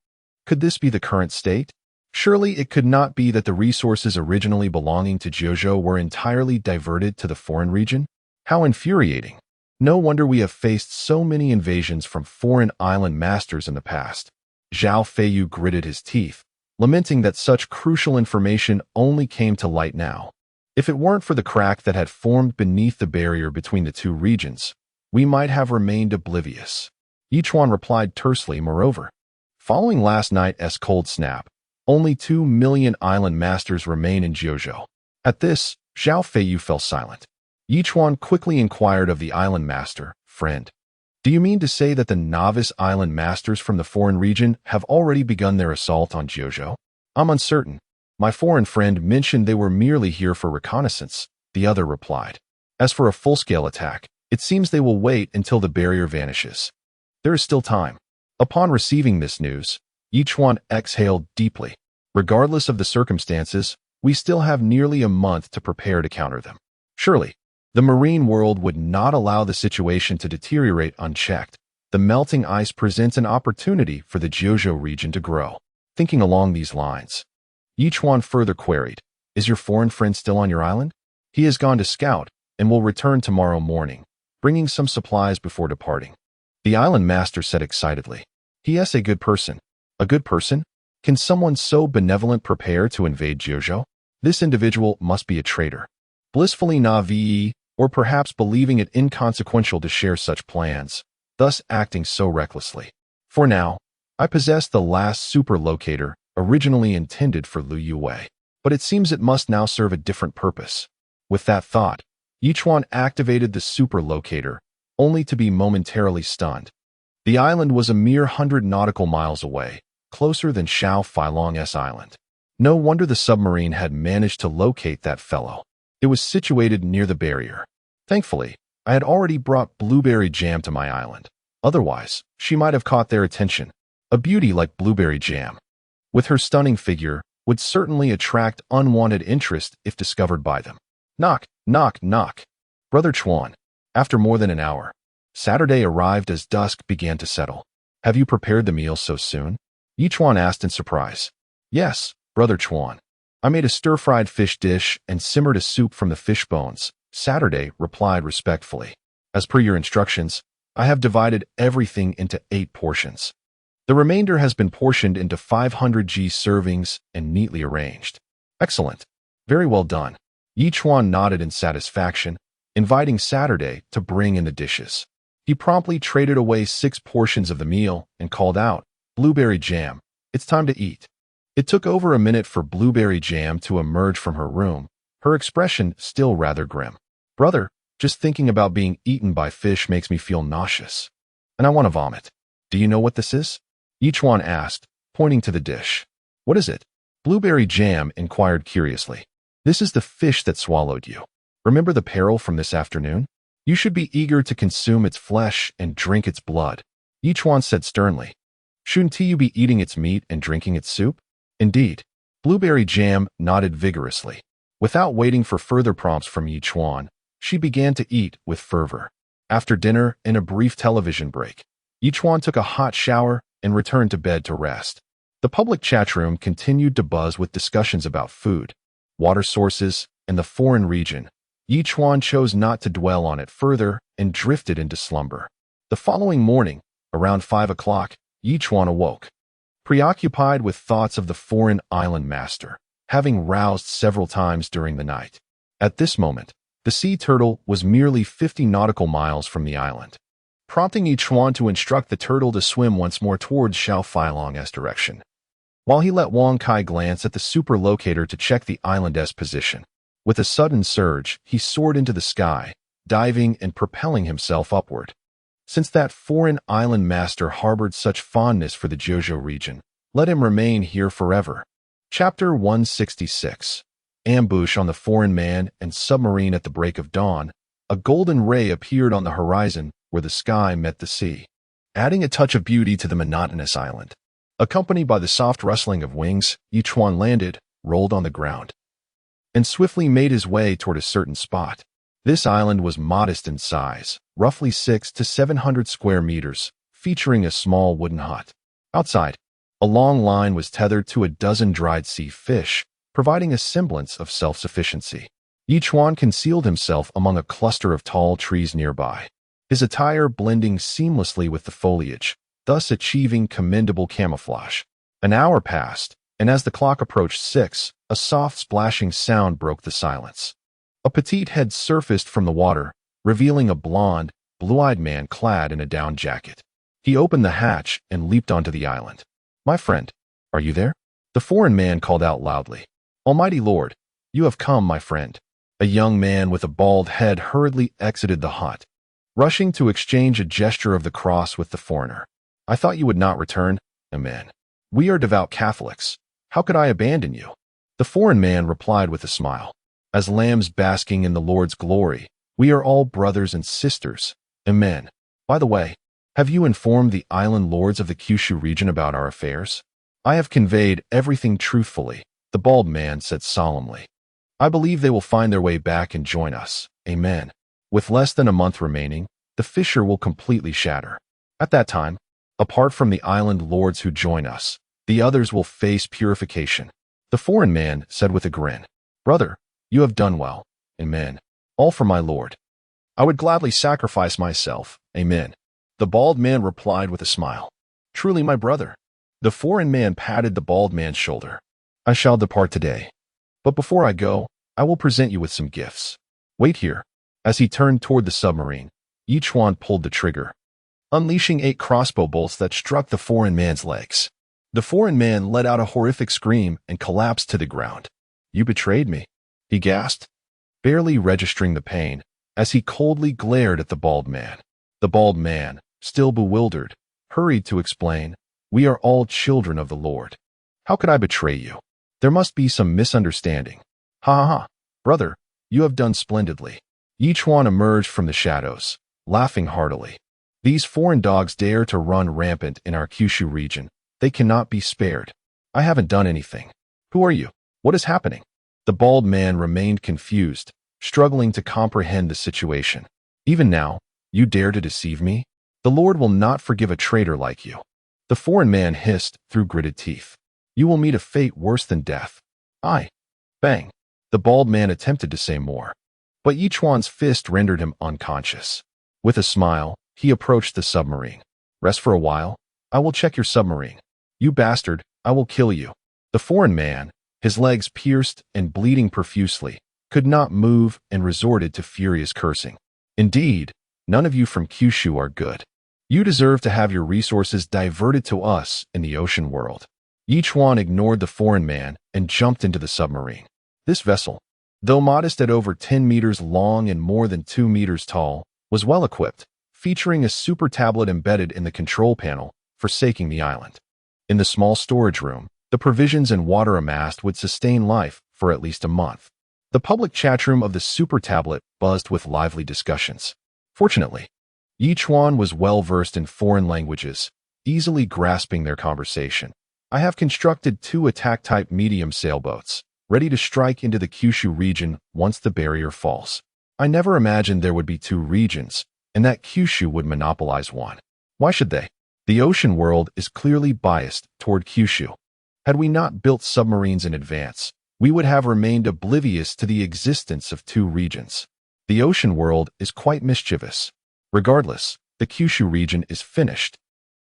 Speaker 1: Could this be the current state? Surely it could not be that the resources originally belonging to Jiuzhou were entirely diverted to the foreign region? How infuriating. No wonder we have faced so many invasions from foreign island masters in the past. Zhao Feiyu gritted his teeth, lamenting that such crucial information only came to light now. If it weren't for the crack that had formed beneath the barrier between the two regions, we might have remained oblivious. Each one replied tersely, moreover. Following last night's cold snap, only 2 million island masters remain in Jiuzhou. At this, Zhao Feiyu fell silent. Yi Chuan quickly inquired of the island master, "Friend, do you mean to say that the novice island masters from the foreign region have already begun their assault on Jiuzhou?" "I'm uncertain. My foreign friend mentioned they were merely here for reconnaissance," the other replied. "As for a full-scale attack, it seems they will wait until the barrier vanishes. There is still time." Upon receiving this news, Yi Chuan exhaled deeply. Regardless of the circumstances, we still have nearly a month to prepare to counter them. Surely, The marine world would not allow the situation to deteriorate unchecked. The melting ice presents an opportunity for the Jeoju region to grow. Thinking along these lines, Chuan further queried, "Is your foreign friend still on your island?" "He has gone to scout and will return tomorrow morning, bringing some supplies before departing," the island master said excitedly. "He is a good person." "A good person? Can someone so benevolent prepare to invade Jeoju? This individual must be a traitor, blissfully naive, or perhaps believing it inconsequential to share such plans, thus acting so recklessly. For now, I possess the last super locator originally intended for Liu Yue, but it seems it must now serve a different purpose." With that thought, Chuan activated the super locator, only to be momentarily stunned. The island was a mere 100 nautical miles away, closer than Shao Filong's island. No wonder the submarine had managed to locate that fellow. It was situated near the barrier. Thankfully, I had already brought blueberry jam to my island. Otherwise, she might have caught their attention. A beauty like blueberry jam, with her stunning figure, would certainly attract unwanted interest if discovered by them. Knock, knock, knock. Brother Chuan. After more than an hour, Saturday arrived as dusk began to settle. "Have you prepared the meal so soon?" Chuan asked in surprise. "Yes, Brother Chuan. I made a stir-fried fish dish and simmered a soup from the fish bones," Saturday replied respectfully. "As per your instructions, I have divided everything into 8 portions. The remainder has been portioned into 500 g servings and neatly arranged." "Excellent. Very well done." Chuan nodded in satisfaction, inviting Saturday to bring in the dishes. He promptly traded away 6 portions of the meal and called out, "Blueberry jam, it's time to eat." It took over a minute for blueberry jam to emerge from her room, her expression still rather grim. "Brother, just thinking about being eaten by fish makes me feel nauseous, and I want to vomit. Do you know what this is?" Chuan asked, pointing to the dish. "What is it?" Blueberry jam inquired curiously. "This is the fish that swallowed you. Remember the peril from this afternoon? You should be eager to consume its flesh and drink its blood," Chuan said sternly. "Shouldn't you be eating its meat and drinking its soup?" "Indeed." Blueberry jam nodded vigorously. Without waiting for further prompts from Chuan, she began to eat with fervor. After dinner and a brief television break, Chuan took a hot shower and returned to bed to rest. The public chat room continued to buzz with discussions about food, water sources, and the foreign region. Chuan chose not to dwell on it further and drifted into slumber. The following morning, around 5 o'clock, Chuan awoke, preoccupied with thoughts of the foreign island master, having roused several times during the night. At this moment, the sea turtle was merely 50 nautical miles from the island, prompting Chuan to instruct the turtle to swim once more towards Shao Filong's direction, while he let Wang Kai glance at the super locator to check the island's position. With a sudden surge, he soared into the sky, diving and propelling himself upward. Since that foreign island master harbored such fondness for the Jeoju region, let him remain here forever. Chapter 166. Ambush on the foreign man and submarine. At the break of dawn, a golden ray appeared on the horizon where the sky met the sea, adding a touch of beauty to the monotonous island. Accompanied by the soft rustling of wings, Chuan landed, rolled on the ground, and swiftly made his way toward a certain spot. This island was modest in size, roughly 600 to 700 square meters, featuring a small wooden hut. Outside, a long line was tethered to a dozen dried sea fish, providing a semblance of self-sufficiency. Chuan concealed himself among a cluster of tall trees nearby, his attire blending seamlessly with the foliage, thus achieving commendable camouflage. An hour passed, and as the clock approached 6, a soft splashing sound broke the silence. A petite head surfaced from the water, revealing a blond, blue-eyed man clad in a down jacket. He opened the hatch and leaped onto the island. "My friend, are you there?" The foreign man called out loudly. "Almighty Lord, you have come, my friend." A young man with a bald head hurriedly exited the hut, rushing to exchange a gesture of the cross with the foreigner. "I thought you would not return, Amen. We are devout Catholics. How could I abandon you?" The foreign man replied with a smile. "As lambs basking in the Lord's glory, we are all brothers and sisters. Amen. By the way, have you informed the island lords of the Kyushu region about our affairs?" "I have conveyed everything truthfully," the bald man said solemnly. "I believe they will find their way back and join us. Amen." With less than a month remaining, the fissure will completely shatter. At that time, apart from the island lords who join us, the others will face purification. The foreign man said with a grin, "Brother, you have done well. Amen. All for my lord. I would gladly sacrifice myself. Amen." The bald man replied with a smile, "Truly, my brother." The foreign man patted the bald man's shoulder. "I shall depart today. But before I go, I will present you with some gifts. Wait here." As he turned toward the submarine, Chuan pulled the trigger, unleashing 8 crossbow bolts that struck the foreign man's legs. The foreign man let out a horrific scream and collapsed to the ground. "You betrayed me," he gasped, barely registering the pain, as he coldly glared at the bald man. The bald man, still bewildered, hurried to explain, "We are all children of the Lord. How could I betray you? There must be some misunderstanding." "Ha ha ha, brother, you have done splendidly." Chuan emerged from the shadows, laughing heartily. "These foreign dogs dare to run rampant in our Kyushu region. They cannot be spared. I haven't done anything. Who are you? What is happening?" The bald man remained confused, struggling to comprehend the situation. "Even now, you dare to deceive me? The Lord will not forgive a traitor like you." The foreign man hissed through gritted teeth. "You will meet a fate worse than death." "I." Bang. The bald man attempted to say more, but Chuan's fist rendered him unconscious. With a smile, he approached the submarine. "Rest for a while. I will check your submarine. You bastard, I will kill you." The foreign man, his legs pierced and bleeding profusely, could not move and resorted to furious cursing. "Indeed, none of you from Kyushu are good. You deserve to have your resources diverted to us in the ocean world." Chuan ignored the foreign man and jumped into the submarine. This vessel, though modest at over 10 meters long and more than 2 meters tall, was well equipped, featuring a super tablet embedded in the control panel, forsaking the island. In the small storage room, the provisions and water amassed would sustain life for at least a month. The public chat room of the super tablet buzzed with lively discussions. Fortunately, Chuan was well versed in foreign languages, easily grasping their conversation. "I have constructed 2 attack-type medium sailboats, ready to strike into the Kyushu region once the barrier falls. I never imagined there would be 2 regions, and that Kyushu would monopolize one. Why should they? The ocean world is clearly biased toward Kyushu. Had we not built submarines in advance, we would have remained oblivious to the existence of 2 regions. The ocean world is quite mischievous. Regardless, the Kyushu region is finished.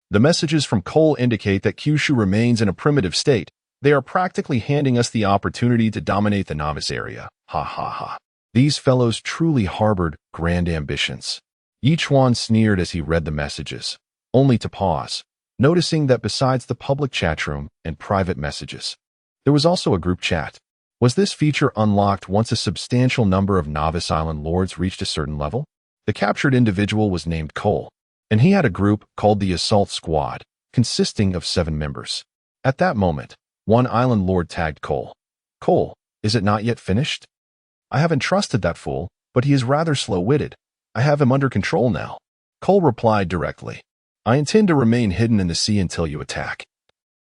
Speaker 1: The messages from Cole indicate that Kyushu remains in a primitive state. They are practically handing us the opportunity to dominate the novice area. Ha ha ha." These fellows truly harbored grand ambitions. Chuan sneered as he read the messages, only to pause, noticing that besides the public chat room and private messages, there was also a group chat. Was this feature unlocked once a substantial number of novice island lords reached a certain level? The captured individual was named Cole, and he had a group called the Assault Squad, consisting of 7 members. At that moment, one island lord tagged Cole. "Cole, is it not yet finished? I haven't trusted that fool, but he is rather slow-witted. I have him under control now." Cole replied directly, "I intend to remain hidden in the sea until you attack,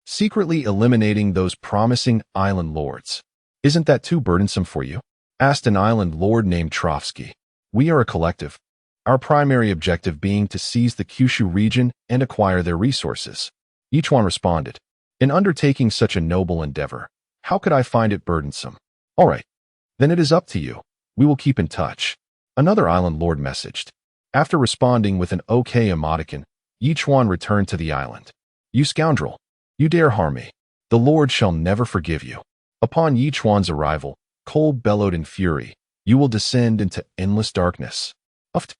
Speaker 1: secretly eliminating those promising island lords." "Isn't that too burdensome for you?" asked an island lord named Trovsky. "We are a collective, our primary objective being to seize the Kyushu region and acquire their resources." Chuan responded, "In undertaking such a noble endeavor, how could I find it burdensome?" "All right, then it is up to you. We will keep in touch." Another island lord messaged. After responding with an OK emoticon, Chuan returned to the island. "You scoundrel! You dare harm me! The Lord shall never forgive you." Upon Chuan's arrival, Cole bellowed in fury, "You will descend into endless darkness." Uft!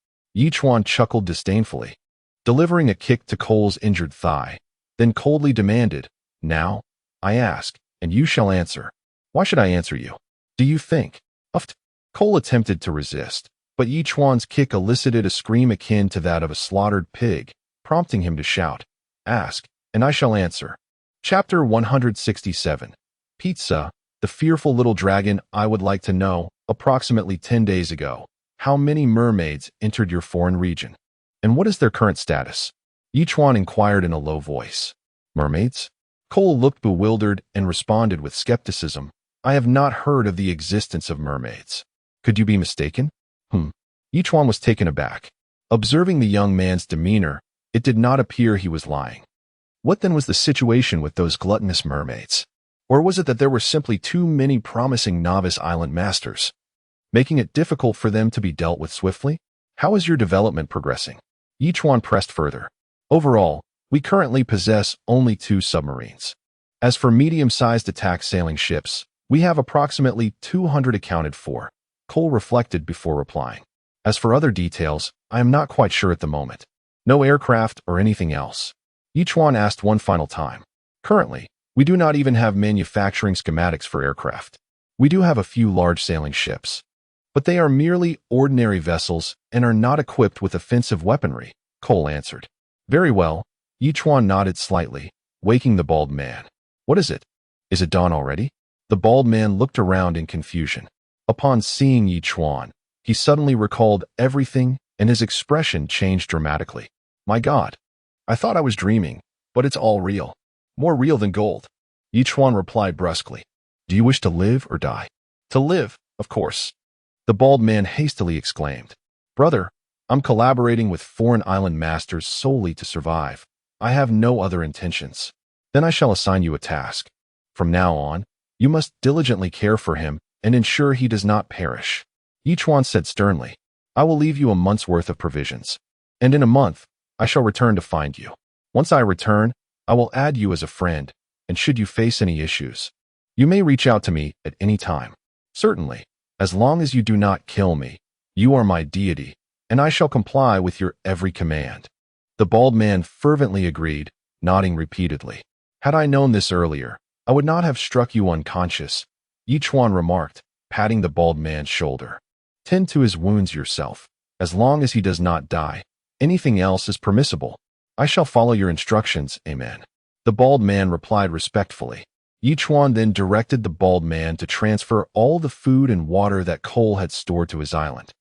Speaker 1: Chuan chuckled disdainfully, delivering a kick to Cole's injured thigh, then coldly demanded, "Now, I ask, and you shall answer. Why should I answer you? Do you think?" Uft! Cole attempted to resist, but Chuan's kick elicited a scream akin to that of a slaughtered pig, prompting him to shout, "Ask, and I shall answer." Chapter 167. Pizza, the fearful little dragon. "I would like to know, approximately 10 days ago, how many mermaids entered your foreign region, and what is their current status?" Chuan inquired in a low voice. "Mermaids?" Cole looked bewildered and responded with skepticism, "I have not heard of the existence of mermaids." "Could you be mistaken?" Chuan was taken aback. Observing the young man's demeanor, it did not appear he was lying. What then was the situation with those gluttonous mermaids? Or was it that there were simply too many promising novice island masters, making it difficult for them to be dealt with swiftly? How is your development progressing? Chuan pressed further. Overall, we currently possess only 2 submarines. As for medium-sized attack sailing ships, we have approximately 200 accounted for, Cole reflected before replying. As for other details, I am not quite sure at the moment. No aircraft or anything else. Chuan asked one final time. Currently, we do not even have manufacturing schematics for aircraft. We do have a few large sailing ships, but they are merely ordinary vessels and are not equipped with offensive weaponry, Cole answered. Very well, Chuan nodded slightly, waking the bald man. What is it? Is it dawn already? The bald man looked around in confusion. Upon seeing Chuan, he suddenly recalled everything and his expression changed dramatically. My God, I thought I was dreaming, but it's all real. More real than gold. Chuan replied brusquely. Do you wish to live or die? To live, of course. The bald man hastily exclaimed. Brother, I'm collaborating with foreign island masters solely to survive. I have no other intentions. Then I shall assign you a task. From now on, you must diligently care for him and ensure he does not perish. Chuan said sternly. I will leave you a month's worth of provisions. And in a month, I shall return to find you. Once I return, I will add you as a friend, and should you face any issues, you may reach out to me at any time. Certainly, as long as you do not kill me, you are my deity, and I shall comply with your every command. The bald man fervently agreed, nodding repeatedly. Had I known this earlier, I would not have struck you unconscious, Chuan remarked, patting the bald man's shoulder. Tend to his wounds yourself. As long as he does not die, anything else is permissible. I shall follow your instructions, amen. The bald man replied respectfully. Chuan then directed the bald man to transfer all the food and water that Cole had stored to his island,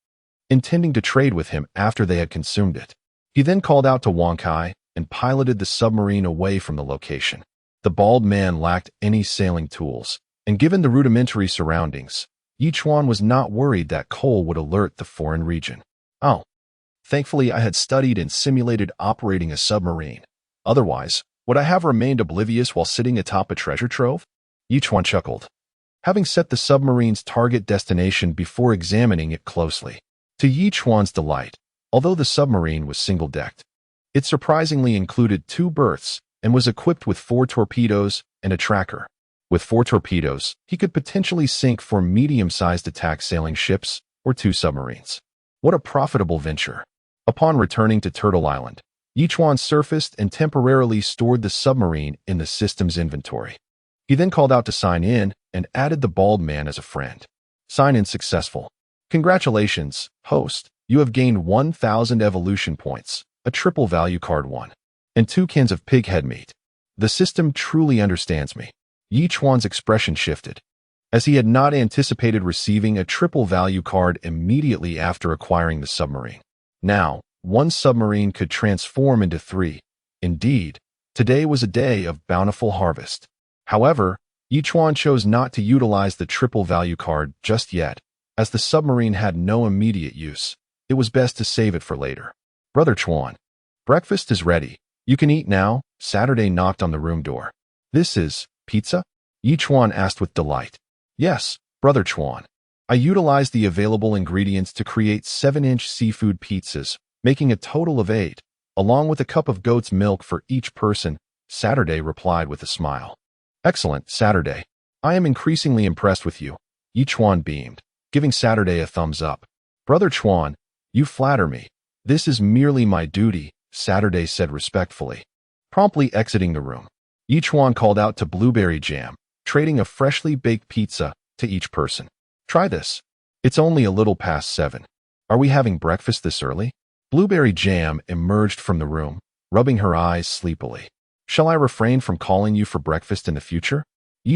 Speaker 1: intending to trade with him after they had consumed it. He then called out to Wonkai and piloted the submarine away from the location. The bald man lacked any sailing tools, and given the rudimentary surroundings, Chuan was not worried that Cole would alert the foreign region. Oh, thankfully I had studied and simulated operating a submarine. Otherwise, would I have remained oblivious while sitting atop a treasure trove? Chuan chuckled, having set the submarine's target destination before examining it closely. To Chuan's delight, although the submarine was single-decked, it surprisingly included 2 berths and was equipped with 4 torpedoes and a tracker. With 4 torpedoes, he could potentially sink 4 medium-sized attack sailing ships or 2 submarines. What a profitable venture. Upon returning to Turtle Island, Chuan surfaced and temporarily stored the submarine in the system's inventory. He then called out to sign in and added the bald man as a friend. Sign-in successful. Congratulations, host. You have gained 1,000 evolution points, a triple value card 1, and 2 cans of pig head meat. The system truly understands me. Chuan's expression shifted, as he had not anticipated receiving a triple value card immediately after acquiring the submarine. Now, 1 submarine could transform into 3. Indeed, today was a day of Bountiful Harvest. However, Chuan chose not to utilize the triple value card just yet, as the submarine had no immediate use. It was best to save it for later. Brother Chuan, breakfast is ready. You can eat now. Saturday knocked on the room door. This is pizza? Chuan asked with delight. Yes, Brother Chuan. I utilized the available ingredients to create 7-inch seafood pizzas, making a total of 8, along with a cup of goat's milk for each person, Saturday replied with a smile. Excellent, Saturday. I am increasingly impressed with you. Chuan beamed, giving Saturday a thumbs up. Brother Chuan, you flatter me. This is merely my duty, Saturday said respectfully, promptly exiting the room. Chuan called out to Blueberry Jam, trading a freshly baked pizza to each person. Try this. It's only a little past 7. Are we having breakfast this early? Blueberry Jam emerged from the room, rubbing her eyes sleepily. Shall I refrain from calling you for breakfast in the future?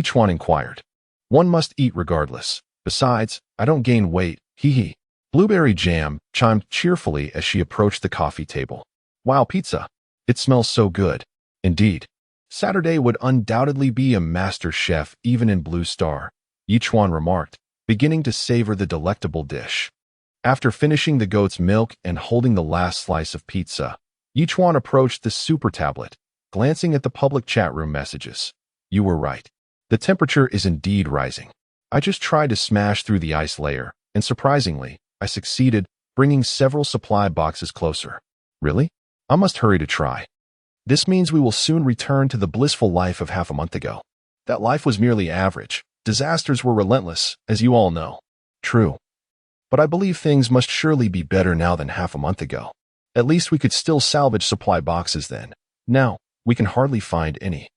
Speaker 1: Chuan inquired. One must eat regardless. Besides, I don't gain weight, hee. Blueberry Jam chimed cheerfully as she approached the coffee table. Wow, pizza. It smells so good. Indeed. Saturday would undoubtedly be a master chef even in Blue Star, Chuan remarked, beginning to savor the delectable dish. After finishing the goat's milk and holding the last slice of pizza, Chuan approached the super tablet, glancing at the public chat room messages. You were right. The temperature is indeed rising. I just tried to smash through the ice layer, and surprisingly, I succeeded, bringing several supply boxes closer. Really? I must hurry to try. This means we will soon return to the blissful life of half a month ago. That life was merely average. Disasters were relentless, as you all know. True. But I believe things must surely be better now than half a month ago. At least we could still salvage supply boxes then. Now, we can hardly find any.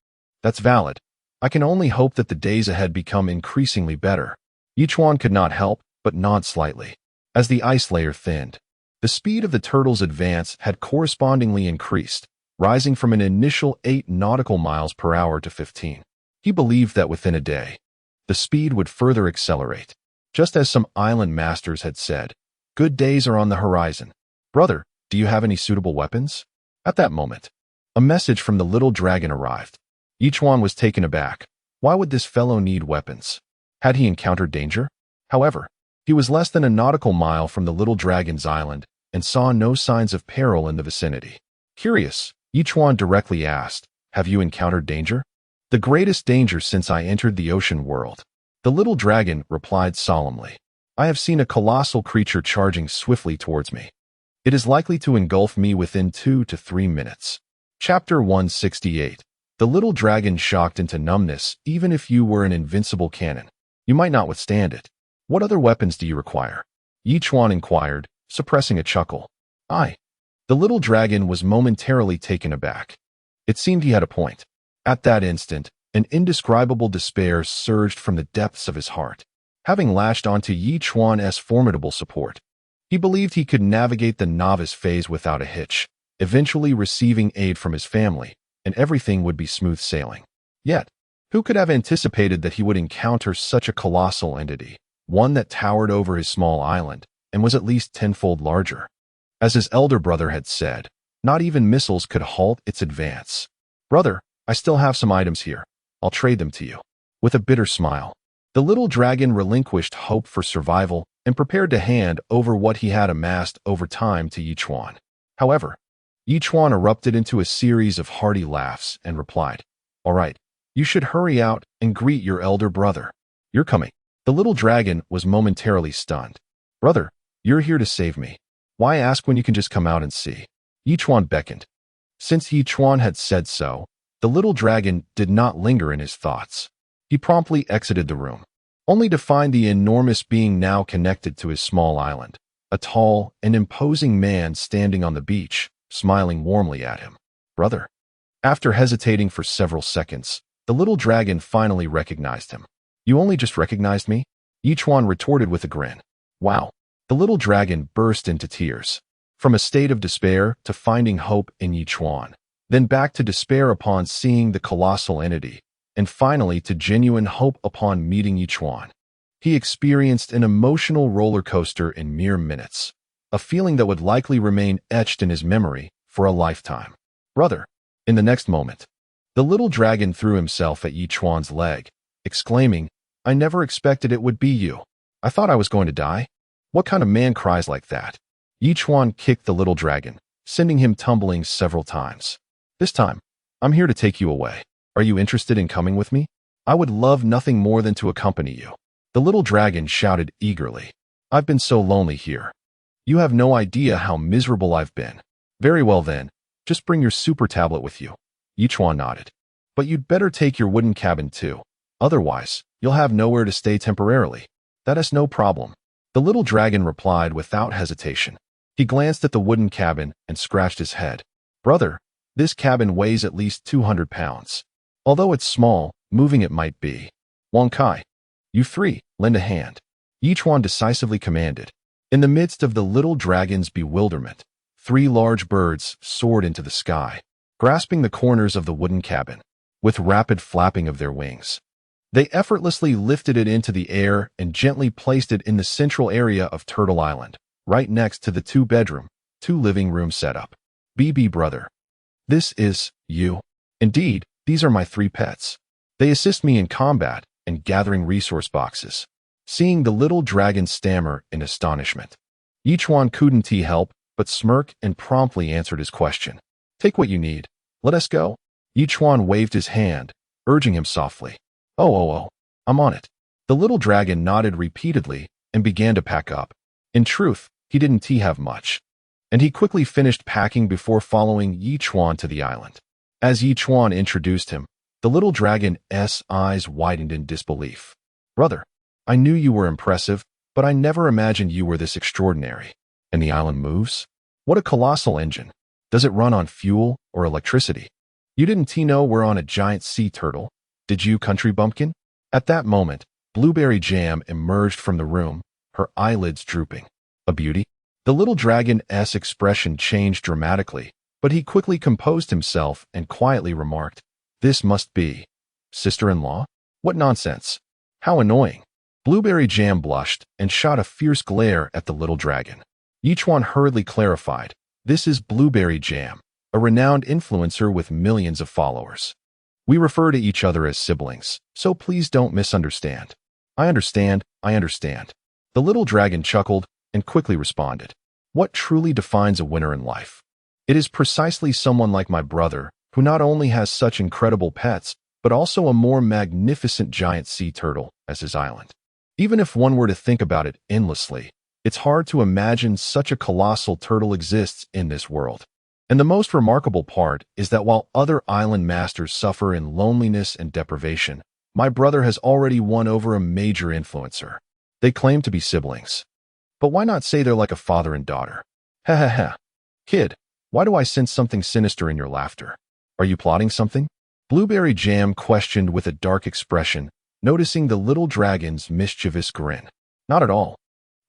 Speaker 1: That's valid. I can only hope that the days ahead become increasingly better. Chuan could not help but nod slightly. As the ice layer thinned, the speed of the turtle's advance had correspondingly increased, rising from an initial 8 nautical miles per hour to 15. He believed that within a day, the speed would further accelerate. Just as some island masters had said, good days are on the horizon. Brother, do you have any suitable weapons? At that moment, a message from the little dragon arrived. Chuan was taken aback. Why would this fellow need weapons? Had he encountered danger? However, he was less than a nautical mile from the little dragon's island and saw no signs of peril in the vicinity. Curious, Chuan directly asked, have you encountered danger? The greatest danger since I entered the ocean world. The little dragon replied solemnly. I have seen a colossal creature charging swiftly towards me. It is likely to engulf me within 2 to 3 minutes. Chapter 168. The little dragon shocked into numbness. Even if you were an invincible cannon, you might not withstand it. What other weapons do you require? Chuan inquired, suppressing a chuckle. The little dragon was momentarily taken aback. It seemed he had a point. At that instant, an indescribable despair surged from the depths of his heart. Having latched onto Chuan's formidable support, he believed he could navigate the novice phase without a hitch, eventually receiving aid from his family, and everything would be smooth sailing. Yet, who could have anticipated that he would encounter such a colossal entity, one that towered over his small island and was at least tenfold larger? As his elder brother had said, not even missiles could halt its advance. Brother, I still have some items here. I'll trade them to you. With a bitter smile, the little dragon relinquished hope for survival and prepared to hand over what he had amassed over time to Chuan. However, Chuan erupted into a series of hearty laughs and replied, All right, you should hurry out and greet your elder brother. You're coming. The little dragon was momentarily stunned. Brother, you're here to save me. Why ask when you can just come out and see? Chuan beckoned. Since Chuan had said so, the little dragon did not linger in his thoughts. He promptly exited the room, only to find the enormous being now connected to his small island, a tall and imposing man standing on the beach, smiling warmly at him. Brother. After hesitating for several seconds, the little dragon finally recognized him. You only just recognized me? Chuan retorted with a grin. Wow. The little dragon burst into tears. From a state of despair to finding hope in Chuan, then back to despair upon seeing the colossal entity, and finally to genuine hope upon meeting Chuan. He experienced an emotional roller coaster in mere minutes, a feeling that would likely remain etched in his memory for a lifetime. Brother. In the next moment, the little dragon threw himself at Chuan's leg, exclaiming, I never expected it would be you. I thought I was going to die. What kind of man cries like that? Chuan kicked the little dragon, sending him tumbling several times. This time, I'm here to take you away. Are you interested in coming with me? I would love nothing more than to accompany you. The little dragon shouted eagerly. I've been so lonely here. You have no idea how miserable I've been. Very well then, just bring your super tablet with you. Chuan nodded. But you'd better take your wooden cabin too. Otherwise, you'll have nowhere to stay temporarily. That is no problem. The little dragon replied without hesitation. He glanced at the wooden cabin and scratched his head. Brother, this cabin weighs at least 200 pounds. Although it's small, moving it might be. Wang Kai, you three, lend a hand. Chuan decisively commanded. In the midst of the little dragon's bewilderment, 3 large birds soared into the sky, grasping the corners of the wooden cabin. With rapid flapping of their wings, they effortlessly lifted it into the air and gently placed it in the central area of Turtle Island, right next to the 2-bedroom, 2-living room setup. BB brother. This is you. Indeed, these are my 3 pets. They assist me in combat and gathering resource boxes. Seeing the little dragon stammer in astonishment, Chuan couldn't help but smirk and promptly answered his question. Take what you need. Let us go. Chuan waved his hand, urging him softly. Oh, I'm on it. The little dragon nodded repeatedly and began to pack up. In truth, he didn't have much, and he quickly finished packing before following Chuan to the island. As Chuan introduced him, the little dragon's eyes widened in disbelief. Brother, I knew you were impressive, but I never imagined you were this extraordinary. And the island moves? What a colossal engine. Does it run on fuel or electricity? You didn't know we're on a giant sea turtle, did you, country bumpkin? At that moment, Blueberry Jam emerged from the room, her eyelids drooping. A beauty? The little dragon's expression changed dramatically, but he quickly composed himself and quietly remarked, This must be sister-in-law? What nonsense. How annoying. Blueberry Jam blushed and shot a fierce glare at the little dragon. Chuan hurriedly clarified, This is Blueberry Jam, a renowned influencer with millions of followers. We refer to each other as siblings, so please don't misunderstand. I understand. The little dragon chuckled and quickly responded. What truly defines a winner in life? It is precisely someone like my brother, who not only has such incredible pets, but also a more magnificent giant sea turtle as his island. Even if one were to think about it endlessly, it's hard to imagine such a colossal turtle exists in this world. And the most remarkable part is that while other island masters suffer in loneliness and deprivation, my brother has already won over a major influencer. They claim to be siblings. But why not say they're like a father and daughter? Ha ha ha. Kid, why do I sense something sinister in your laughter? Are you plotting something? Blueberry Jam questioned with a dark expression, noticing the little dragon's mischievous grin. Not at all.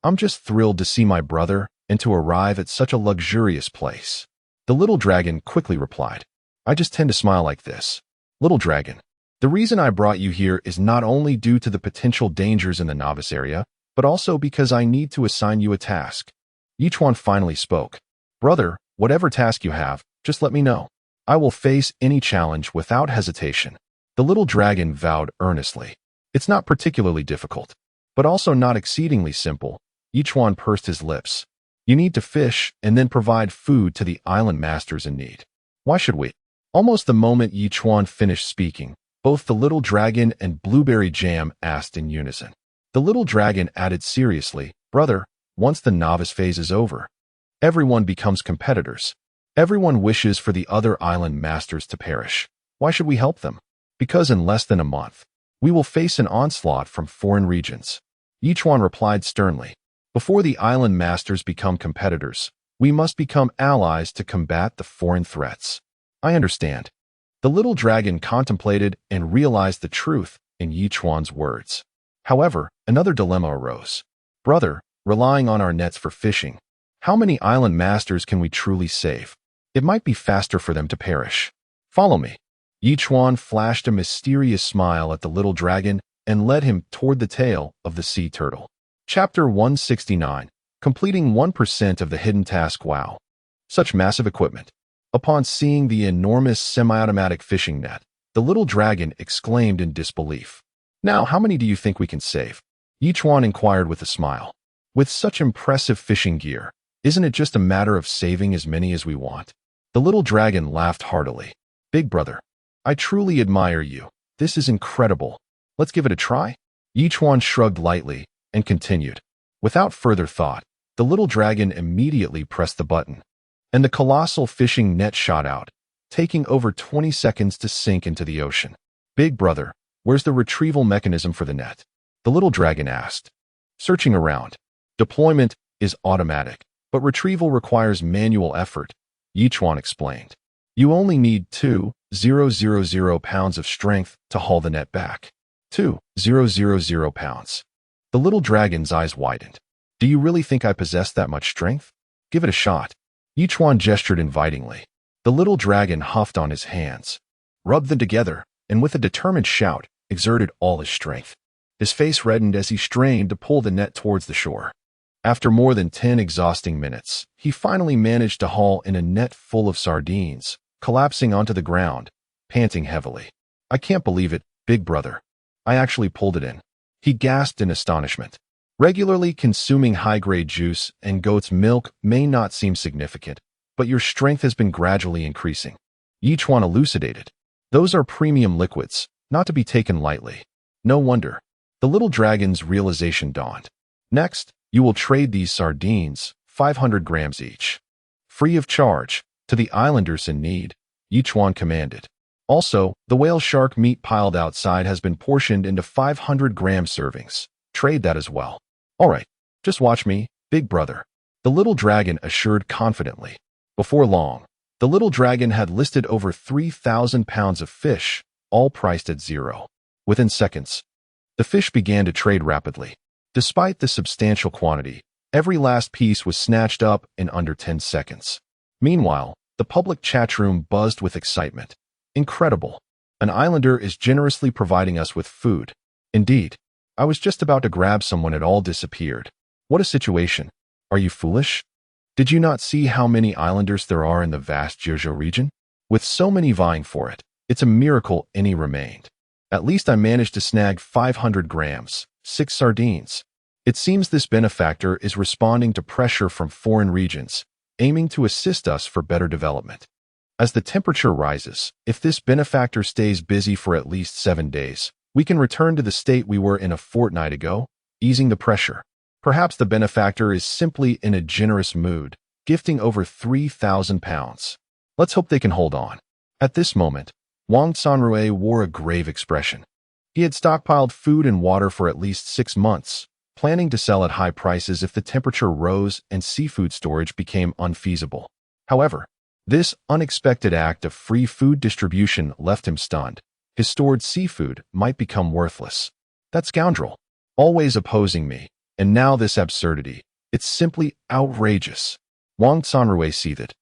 Speaker 1: I'm just thrilled to see my brother and to arrive at such a luxurious place. The little dragon quickly replied, I just tend to smile like this. Little dragon, the reason I brought you here is not only due to the potential dangers in the novice area, but also because I need to assign you a task. Chuan finally spoke. Brother, whatever task you have, just let me know. I will face any challenge without hesitation. The little dragon vowed earnestly. It's not particularly difficult, but also not exceedingly simple. Chuan pursed his lips. You need to fish and then provide food to the island masters in need. Why should we? Almost the moment Chuan finished speaking, both the little dragon and Blueberry Jam asked in unison. The little dragon added seriously, Brother, once the novice phase is over, everyone becomes competitors. Everyone wishes for the other island masters to perish. Why should we help them? Because in less than a month, we will face an onslaught from foreign regions. Chuan replied sternly. Before the island masters become competitors, we must become allies to combat the foreign threats. I understand. The little dragon contemplated and realized the truth in Chuan's words. However, another dilemma arose. Brother, relying on our nets for fishing, how many island masters can we truly save? It might be faster for them to perish. Follow me. Chuan flashed a mysterious smile at the little dragon and led him toward the tail of the sea turtle. Chapter 169. Completing 1% of the hidden task. Wow. Such massive equipment. Upon seeing the enormous semi-automatic fishing net, the little dragon exclaimed in disbelief. Now, how many do you think we can save? Chuan inquired with a smile. With such impressive fishing gear, isn't it just a matter of saving as many as we want? The little dragon laughed heartily. Big brother, I truly admire you. This is incredible. Let's give it a try. Chuan shrugged lightly and continued. Without further thought, the little dragon immediately pressed the button, and the colossal fishing net shot out, taking over 20 seconds to sink into the ocean. Big brother, where's the retrieval mechanism for the net? The little dragon asked. Searching around. Deployment is automatic, but retrieval requires manual effort, Chuan explained. You only need 2,000 pounds of strength to haul the net back. 2,000 pounds. The little dragon's eyes widened. Do you really think I possess that much strength? Give it a shot. Chuan gestured invitingly. The little dragon huffed on his hands, rubbed them together, and with a determined shout, exerted all his strength. His face reddened as he strained to pull the net towards the shore. After more than 10 exhausting minutes, he finally managed to haul in a net full of sardines, collapsing onto the ground, panting heavily. I can't believe it, big brother. I actually pulled it in. He gasped in astonishment. Regularly consuming high-grade juice and goat's milk may not seem significant, but your strength has been gradually increasing. Chuan elucidated. Those are premium liquids, not to be taken lightly. No wonder. The little dragon's realization dawned. Next, you will trade these sardines, 500 grams each, free of charge, to the islanders in need, Chuan commanded. Also, the whale shark meat piled outside has been portioned into 500-gram servings. Trade that as well. All right, just watch me, big brother, the little dragon assured confidently. Before long, the little dragon had listed over 3,000 pounds of fish, all priced at zero. Within seconds, the fish began to trade rapidly. Despite the substantial quantity, every last piece was snatched up in under 10 seconds. Meanwhile, the public chat room buzzed with excitement. Incredible. An islander is generously providing us with food. Indeed. I was just about to grab some when it all disappeared. What a situation. Are you foolish? Did you not see how many islanders there are in the vast Jeju region? With so many vying for it, it's a miracle any remained. At least I managed to snag 500 grams, 6 sardines. It seems this benefactor is responding to pressure from foreign regions, aiming to assist us for better development. As the temperature rises, if this benefactor stays busy for at least 7 days, we can return to the state we were in a fortnight ago, easing the pressure. Perhaps the benefactor is simply in a generous mood, gifting over 3,000 pounds. Let's hope they can hold on. At this moment, Wang Sanrui wore a grave expression. He had stockpiled food and water for at least 6 months, planning to sell at high prices if the temperature rose and seafood storage became unfeasible. However, this unexpected act of free food distribution left him stunned. His stored seafood might become worthless. That scoundrel, always opposing me, and now this absurdity. It's simply outrageous. Wang Sanrui seethed,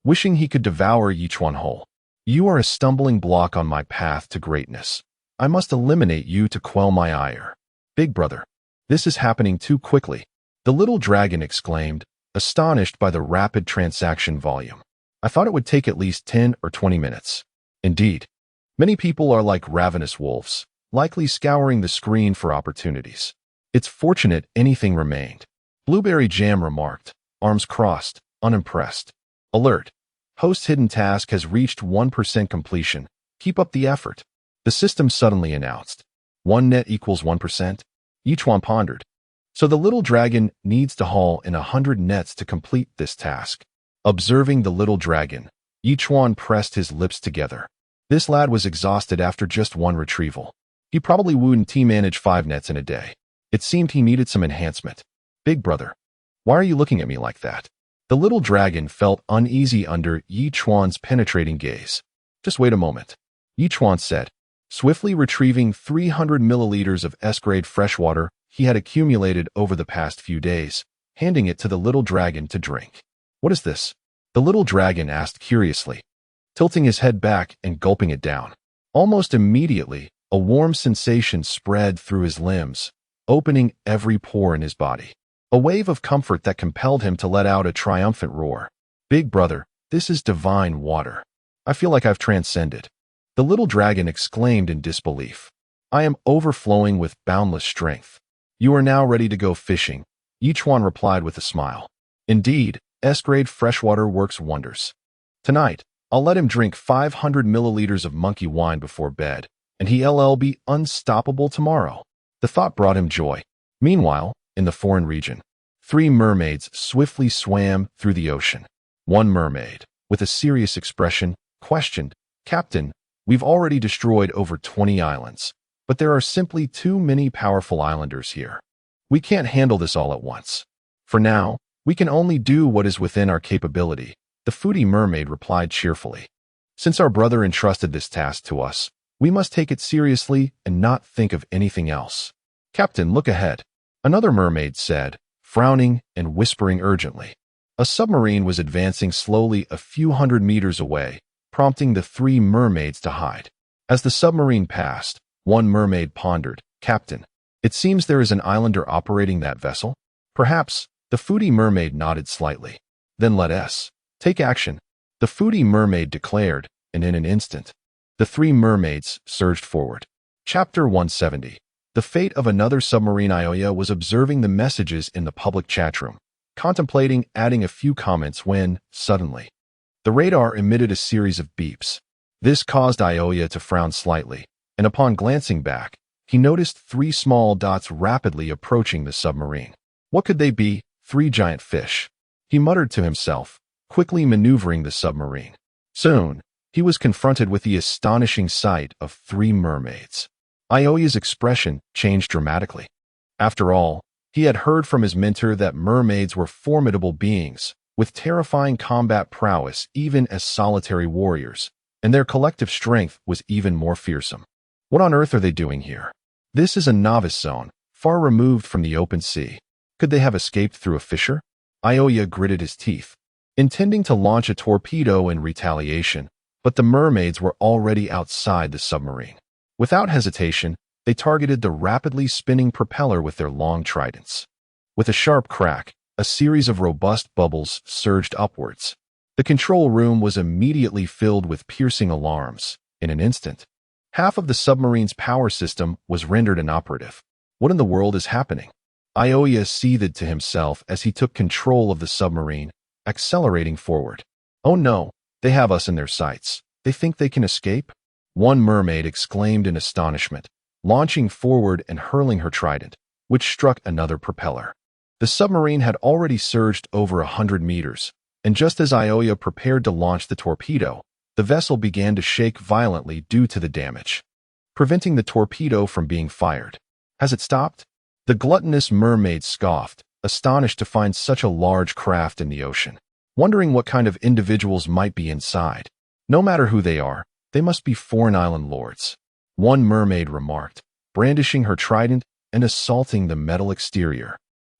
Speaker 1: wishing he could devour Chuan whole. You are a stumbling block on my path to greatness. I must eliminate you to quell my ire. Big brother, this is happening too quickly, the little dragon exclaimed, astonished by the rapid transaction volume. I thought it would take at least 10 or 20 minutes. Indeed. Many people are like ravenous wolves, likely scouring the screen for opportunities. It's fortunate anything remained. Blueberry Jam remarked, arms crossed, unimpressed. Alert. Host's hidden task has reached 1% completion. Keep up the effort. The system suddenly announced. 1 net equals 1%? Chuan pondered. So the little dragon needs to haul in 100 nets to complete this task. Observing the little dragon, Chuan pressed his lips together. This lad was exhausted after just 1 retrieval. He probably wouldn't manage 5 nets in a day. It seemed he needed some enhancement. Big brother, why are you looking at me like that? The little dragon felt uneasy under Chuan's penetrating gaze. Just wait a moment, Chuan said, swiftly retrieving 300 milliliters of S-grade freshwater he had accumulated over the past few days, handing it to the little dragon to drink. What is this? The little dragon asked curiously, tilting his head back and gulping it down. Almost immediately, a warm sensation spread through his limbs, opening every pore in his body. A wave of comfort that compelled him to let out a triumphant roar. Big brother, this is divine water. I feel like I've transcended. The little dragon exclaimed in disbelief. I am overflowing with boundless strength. You are now ready to go fishing, Chuan replied with a smile. Indeed, S-grade freshwater works wonders. Tonight, I'll let him drink 500 milliliters of monkey wine before bed, and he'll be unstoppable tomorrow. The thought brought him joy. Meanwhile, in the foreign region, 3 mermaids swiftly swam through the ocean. One mermaid, with a serious expression, questioned, Captain, we've already destroyed over 20 islands, but there are simply too many powerful islanders here. We can't handle this all at once. For now, we can only do what is within our capability, the foodie mermaid replied cheerfully. Since our brother entrusted this task to us, we must take it seriously and not think of anything else. Captain, look ahead, another mermaid said, frowning and whispering urgently. A submarine was advancing slowly a few hundred meters away, prompting the 3 mermaids to hide. As the submarine passed, one mermaid pondered, Captain, it seems there is an islander operating that vessel? Perhaps. The foodie mermaid nodded slightly. Then let us take action, the foodie mermaid declared, and in an instant, the 3 mermaids surged forward. Chapter 170. The fate of another submarine. Ioya was observing the messages in the public chat room, contemplating adding a few comments when, suddenly, the radar emitted a series of beeps. This caused Ioya to frown slightly, and upon glancing back, he noticed 3 small dots rapidly approaching the submarine. What could they be? 3 giant fish. He muttered to himself, quickly maneuvering the submarine. Soon, he was confronted with the astonishing sight of 3 mermaids. Ioya's expression changed dramatically. After all, he had heard from his mentor that mermaids were formidable beings, with terrifying combat prowess even as solitary warriors, and their collective strength was even more fearsome. What on earth are they doing here? This is a novice zone, far removed from the open sea. Could they have escaped through a fissure? Ioya gritted his teeth, intending to launch a torpedo in retaliation, but the mermaids were already outside the submarine. Without hesitation, they targeted the rapidly spinning propeller with their long tridents. With a sharp crack, a series of robust bubbles surged upwards. The control room was immediately filled with piercing alarms. In an instant, half of the submarine's power system was rendered inoperative. What in the world is happening? Ioya seethed to himself as he took control of the submarine, accelerating forward. Oh no, they have us in their sights. They think they can escape? One mermaid exclaimed in astonishment, launching forward and hurling her trident, which struck another propeller. The submarine had already surged over 100 meters, and just as Ioya prepared to launch the torpedo, the vessel began to shake violently due to the damage, preventing the torpedo from being fired. Has it stopped? The gluttonous mermaid scoffed, astonished to find such a large craft in the ocean, wondering what kind of individuals might be inside. No matter who they are, they must be foreign island lords. One mermaid remarked, brandishing her trident and assaulting the metal exterior,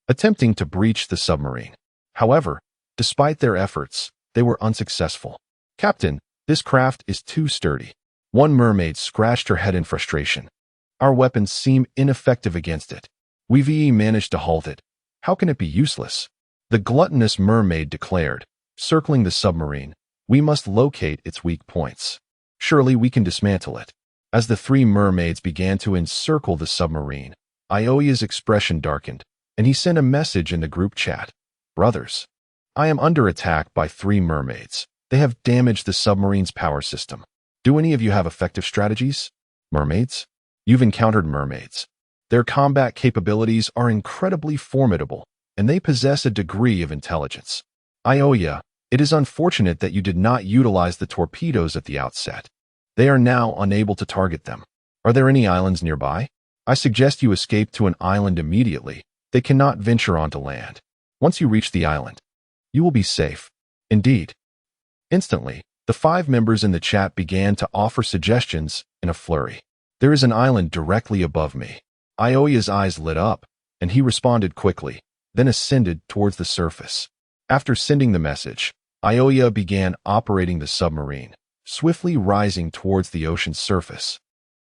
Speaker 1: attempting to breach the submarine. However, despite their efforts, they were unsuccessful. Captain, this craft is too sturdy. One mermaid scratched her head in frustration. Our weapons seem ineffective against it. We've managed to halt it. How can it be useless? The gluttonous mermaid declared, circling the submarine. We must locate its weak points. Surely we can dismantle it. As the 3 mermaids began to encircle the submarine, Ioya's expression darkened, and he sent a message in the group chat. Brothers, I am under attack by 3 mermaids. They have damaged the submarine's power system. Do any of you have effective strategies? Mermaids? You've encountered mermaids. Their combat capabilities are incredibly formidable, and they possess a degree of intelligence. Ioya, it is unfortunate that you did not utilize the torpedoes at the outset. They are now unable to target them. Are there any islands nearby? I suggest you escape to an island immediately. They cannot venture onto land. Once you reach the island, you will be safe. Indeed. Instantly, the 5 members in the chat began to offer suggestions in a flurry. There is an island directly above me. Ioya's eyes lit up, and he responded quickly, then ascended towards the surface. After sending the message, Ioya began operating the submarine, swiftly rising towards the ocean's surface,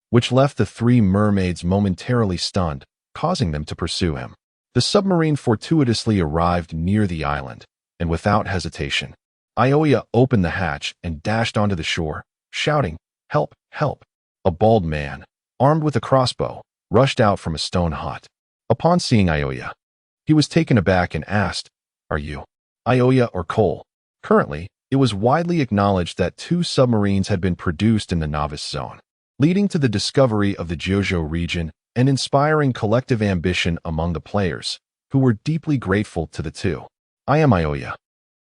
Speaker 1: which left the 3 mermaids momentarily stunned, causing them to pursue him. The submarine fortuitously arrived near the island, and without hesitation, Ioya opened the hatch and dashed onto the shore, shouting, "Help! Help!" A bald man, armed with a crossbow, rushed out from a stone hut. Upon seeing Ioya, he was taken aback and asked, "Are you Ioya or Cole?" Currently, it was widely acknowledged that 2 submarines had been produced in the novice zone, leading to the discovery of the Jojo region and inspiring collective ambition among the players, who were deeply grateful to the 2. I am Ioya.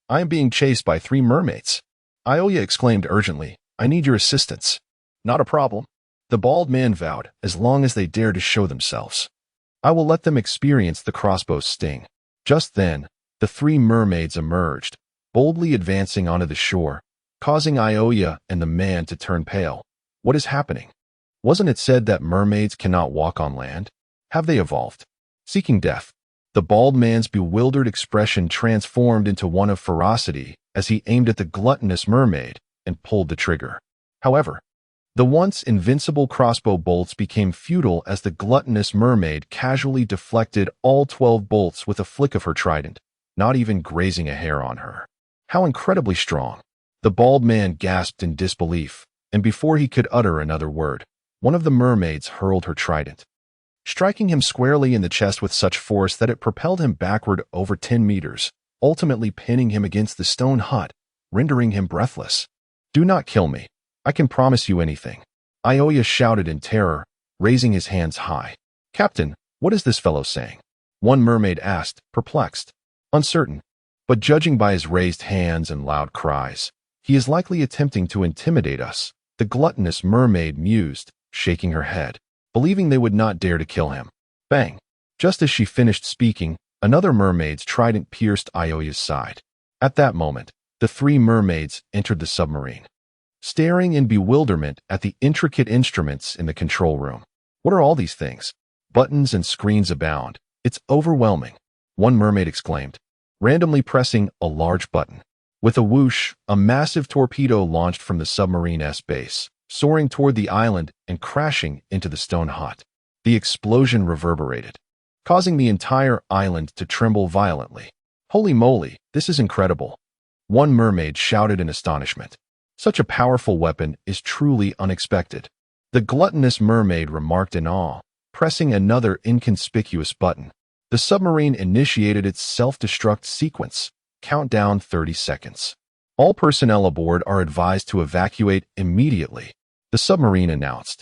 Speaker 1: I am being chased by 3 mermaids. Ioya exclaimed urgently, I need your assistance. Not a problem. The bald man vowed, as long as they dare to show themselves. I will let them experience the crossbow's sting. Just then, the 3 mermaids emerged, boldly advancing onto the shore, causing Ioya and the man to turn pale. What is happening? Wasn't it said that mermaids cannot walk on land? Have they evolved? Seeking death. The bald man's bewildered expression transformed into one of ferocity as he aimed at the gluttonous mermaid and pulled the trigger. However, the once invincible crossbow bolts became futile as the gluttonous mermaid casually deflected all 12 bolts with a flick of her trident, not even grazing a hair on her. How incredibly strong! The bald man gasped in disbelief, and before he could utter another word, one of the mermaids hurled her trident. striking him squarely in the chest with such force that it propelled him backward over 10 meters, ultimately pinning him against the stone hut, rendering him breathless. "Do not kill me. I can promise you anything," Ioya shouted in terror, raising his hands high. "Captain, what is this fellow saying?" one mermaid asked, perplexed. "Uncertain. But judging by his raised hands and loud cries, he is likely attempting to intimidate us," the gluttonous mermaid mused, shaking her head, believing they would not dare to kill him. Bang! Just as she finished speaking, another mermaid's trident pierced Ioya's side. At that moment, the three mermaids entered the submarine, staring in bewilderment at the intricate instruments in the control room. "What are all these things? Buttons and screens abound. It's overwhelming," one mermaid exclaimed, randomly pressing a large button. With a whoosh, a massive torpedo launched from the submarine's base, soaring toward the island and crashing into the stone hut. The explosion reverberated, causing the entire island to tremble violently. "Holy moly, this is incredible," one mermaid shouted in astonishment. "Such a powerful weapon is truly unexpected," the gluttonous mermaid remarked in awe, pressing another inconspicuous button. The submarine initiated its self-destruct sequence. Countdown 30 seconds. "All personnel aboard are advised to evacuate immediately," the submarine announced,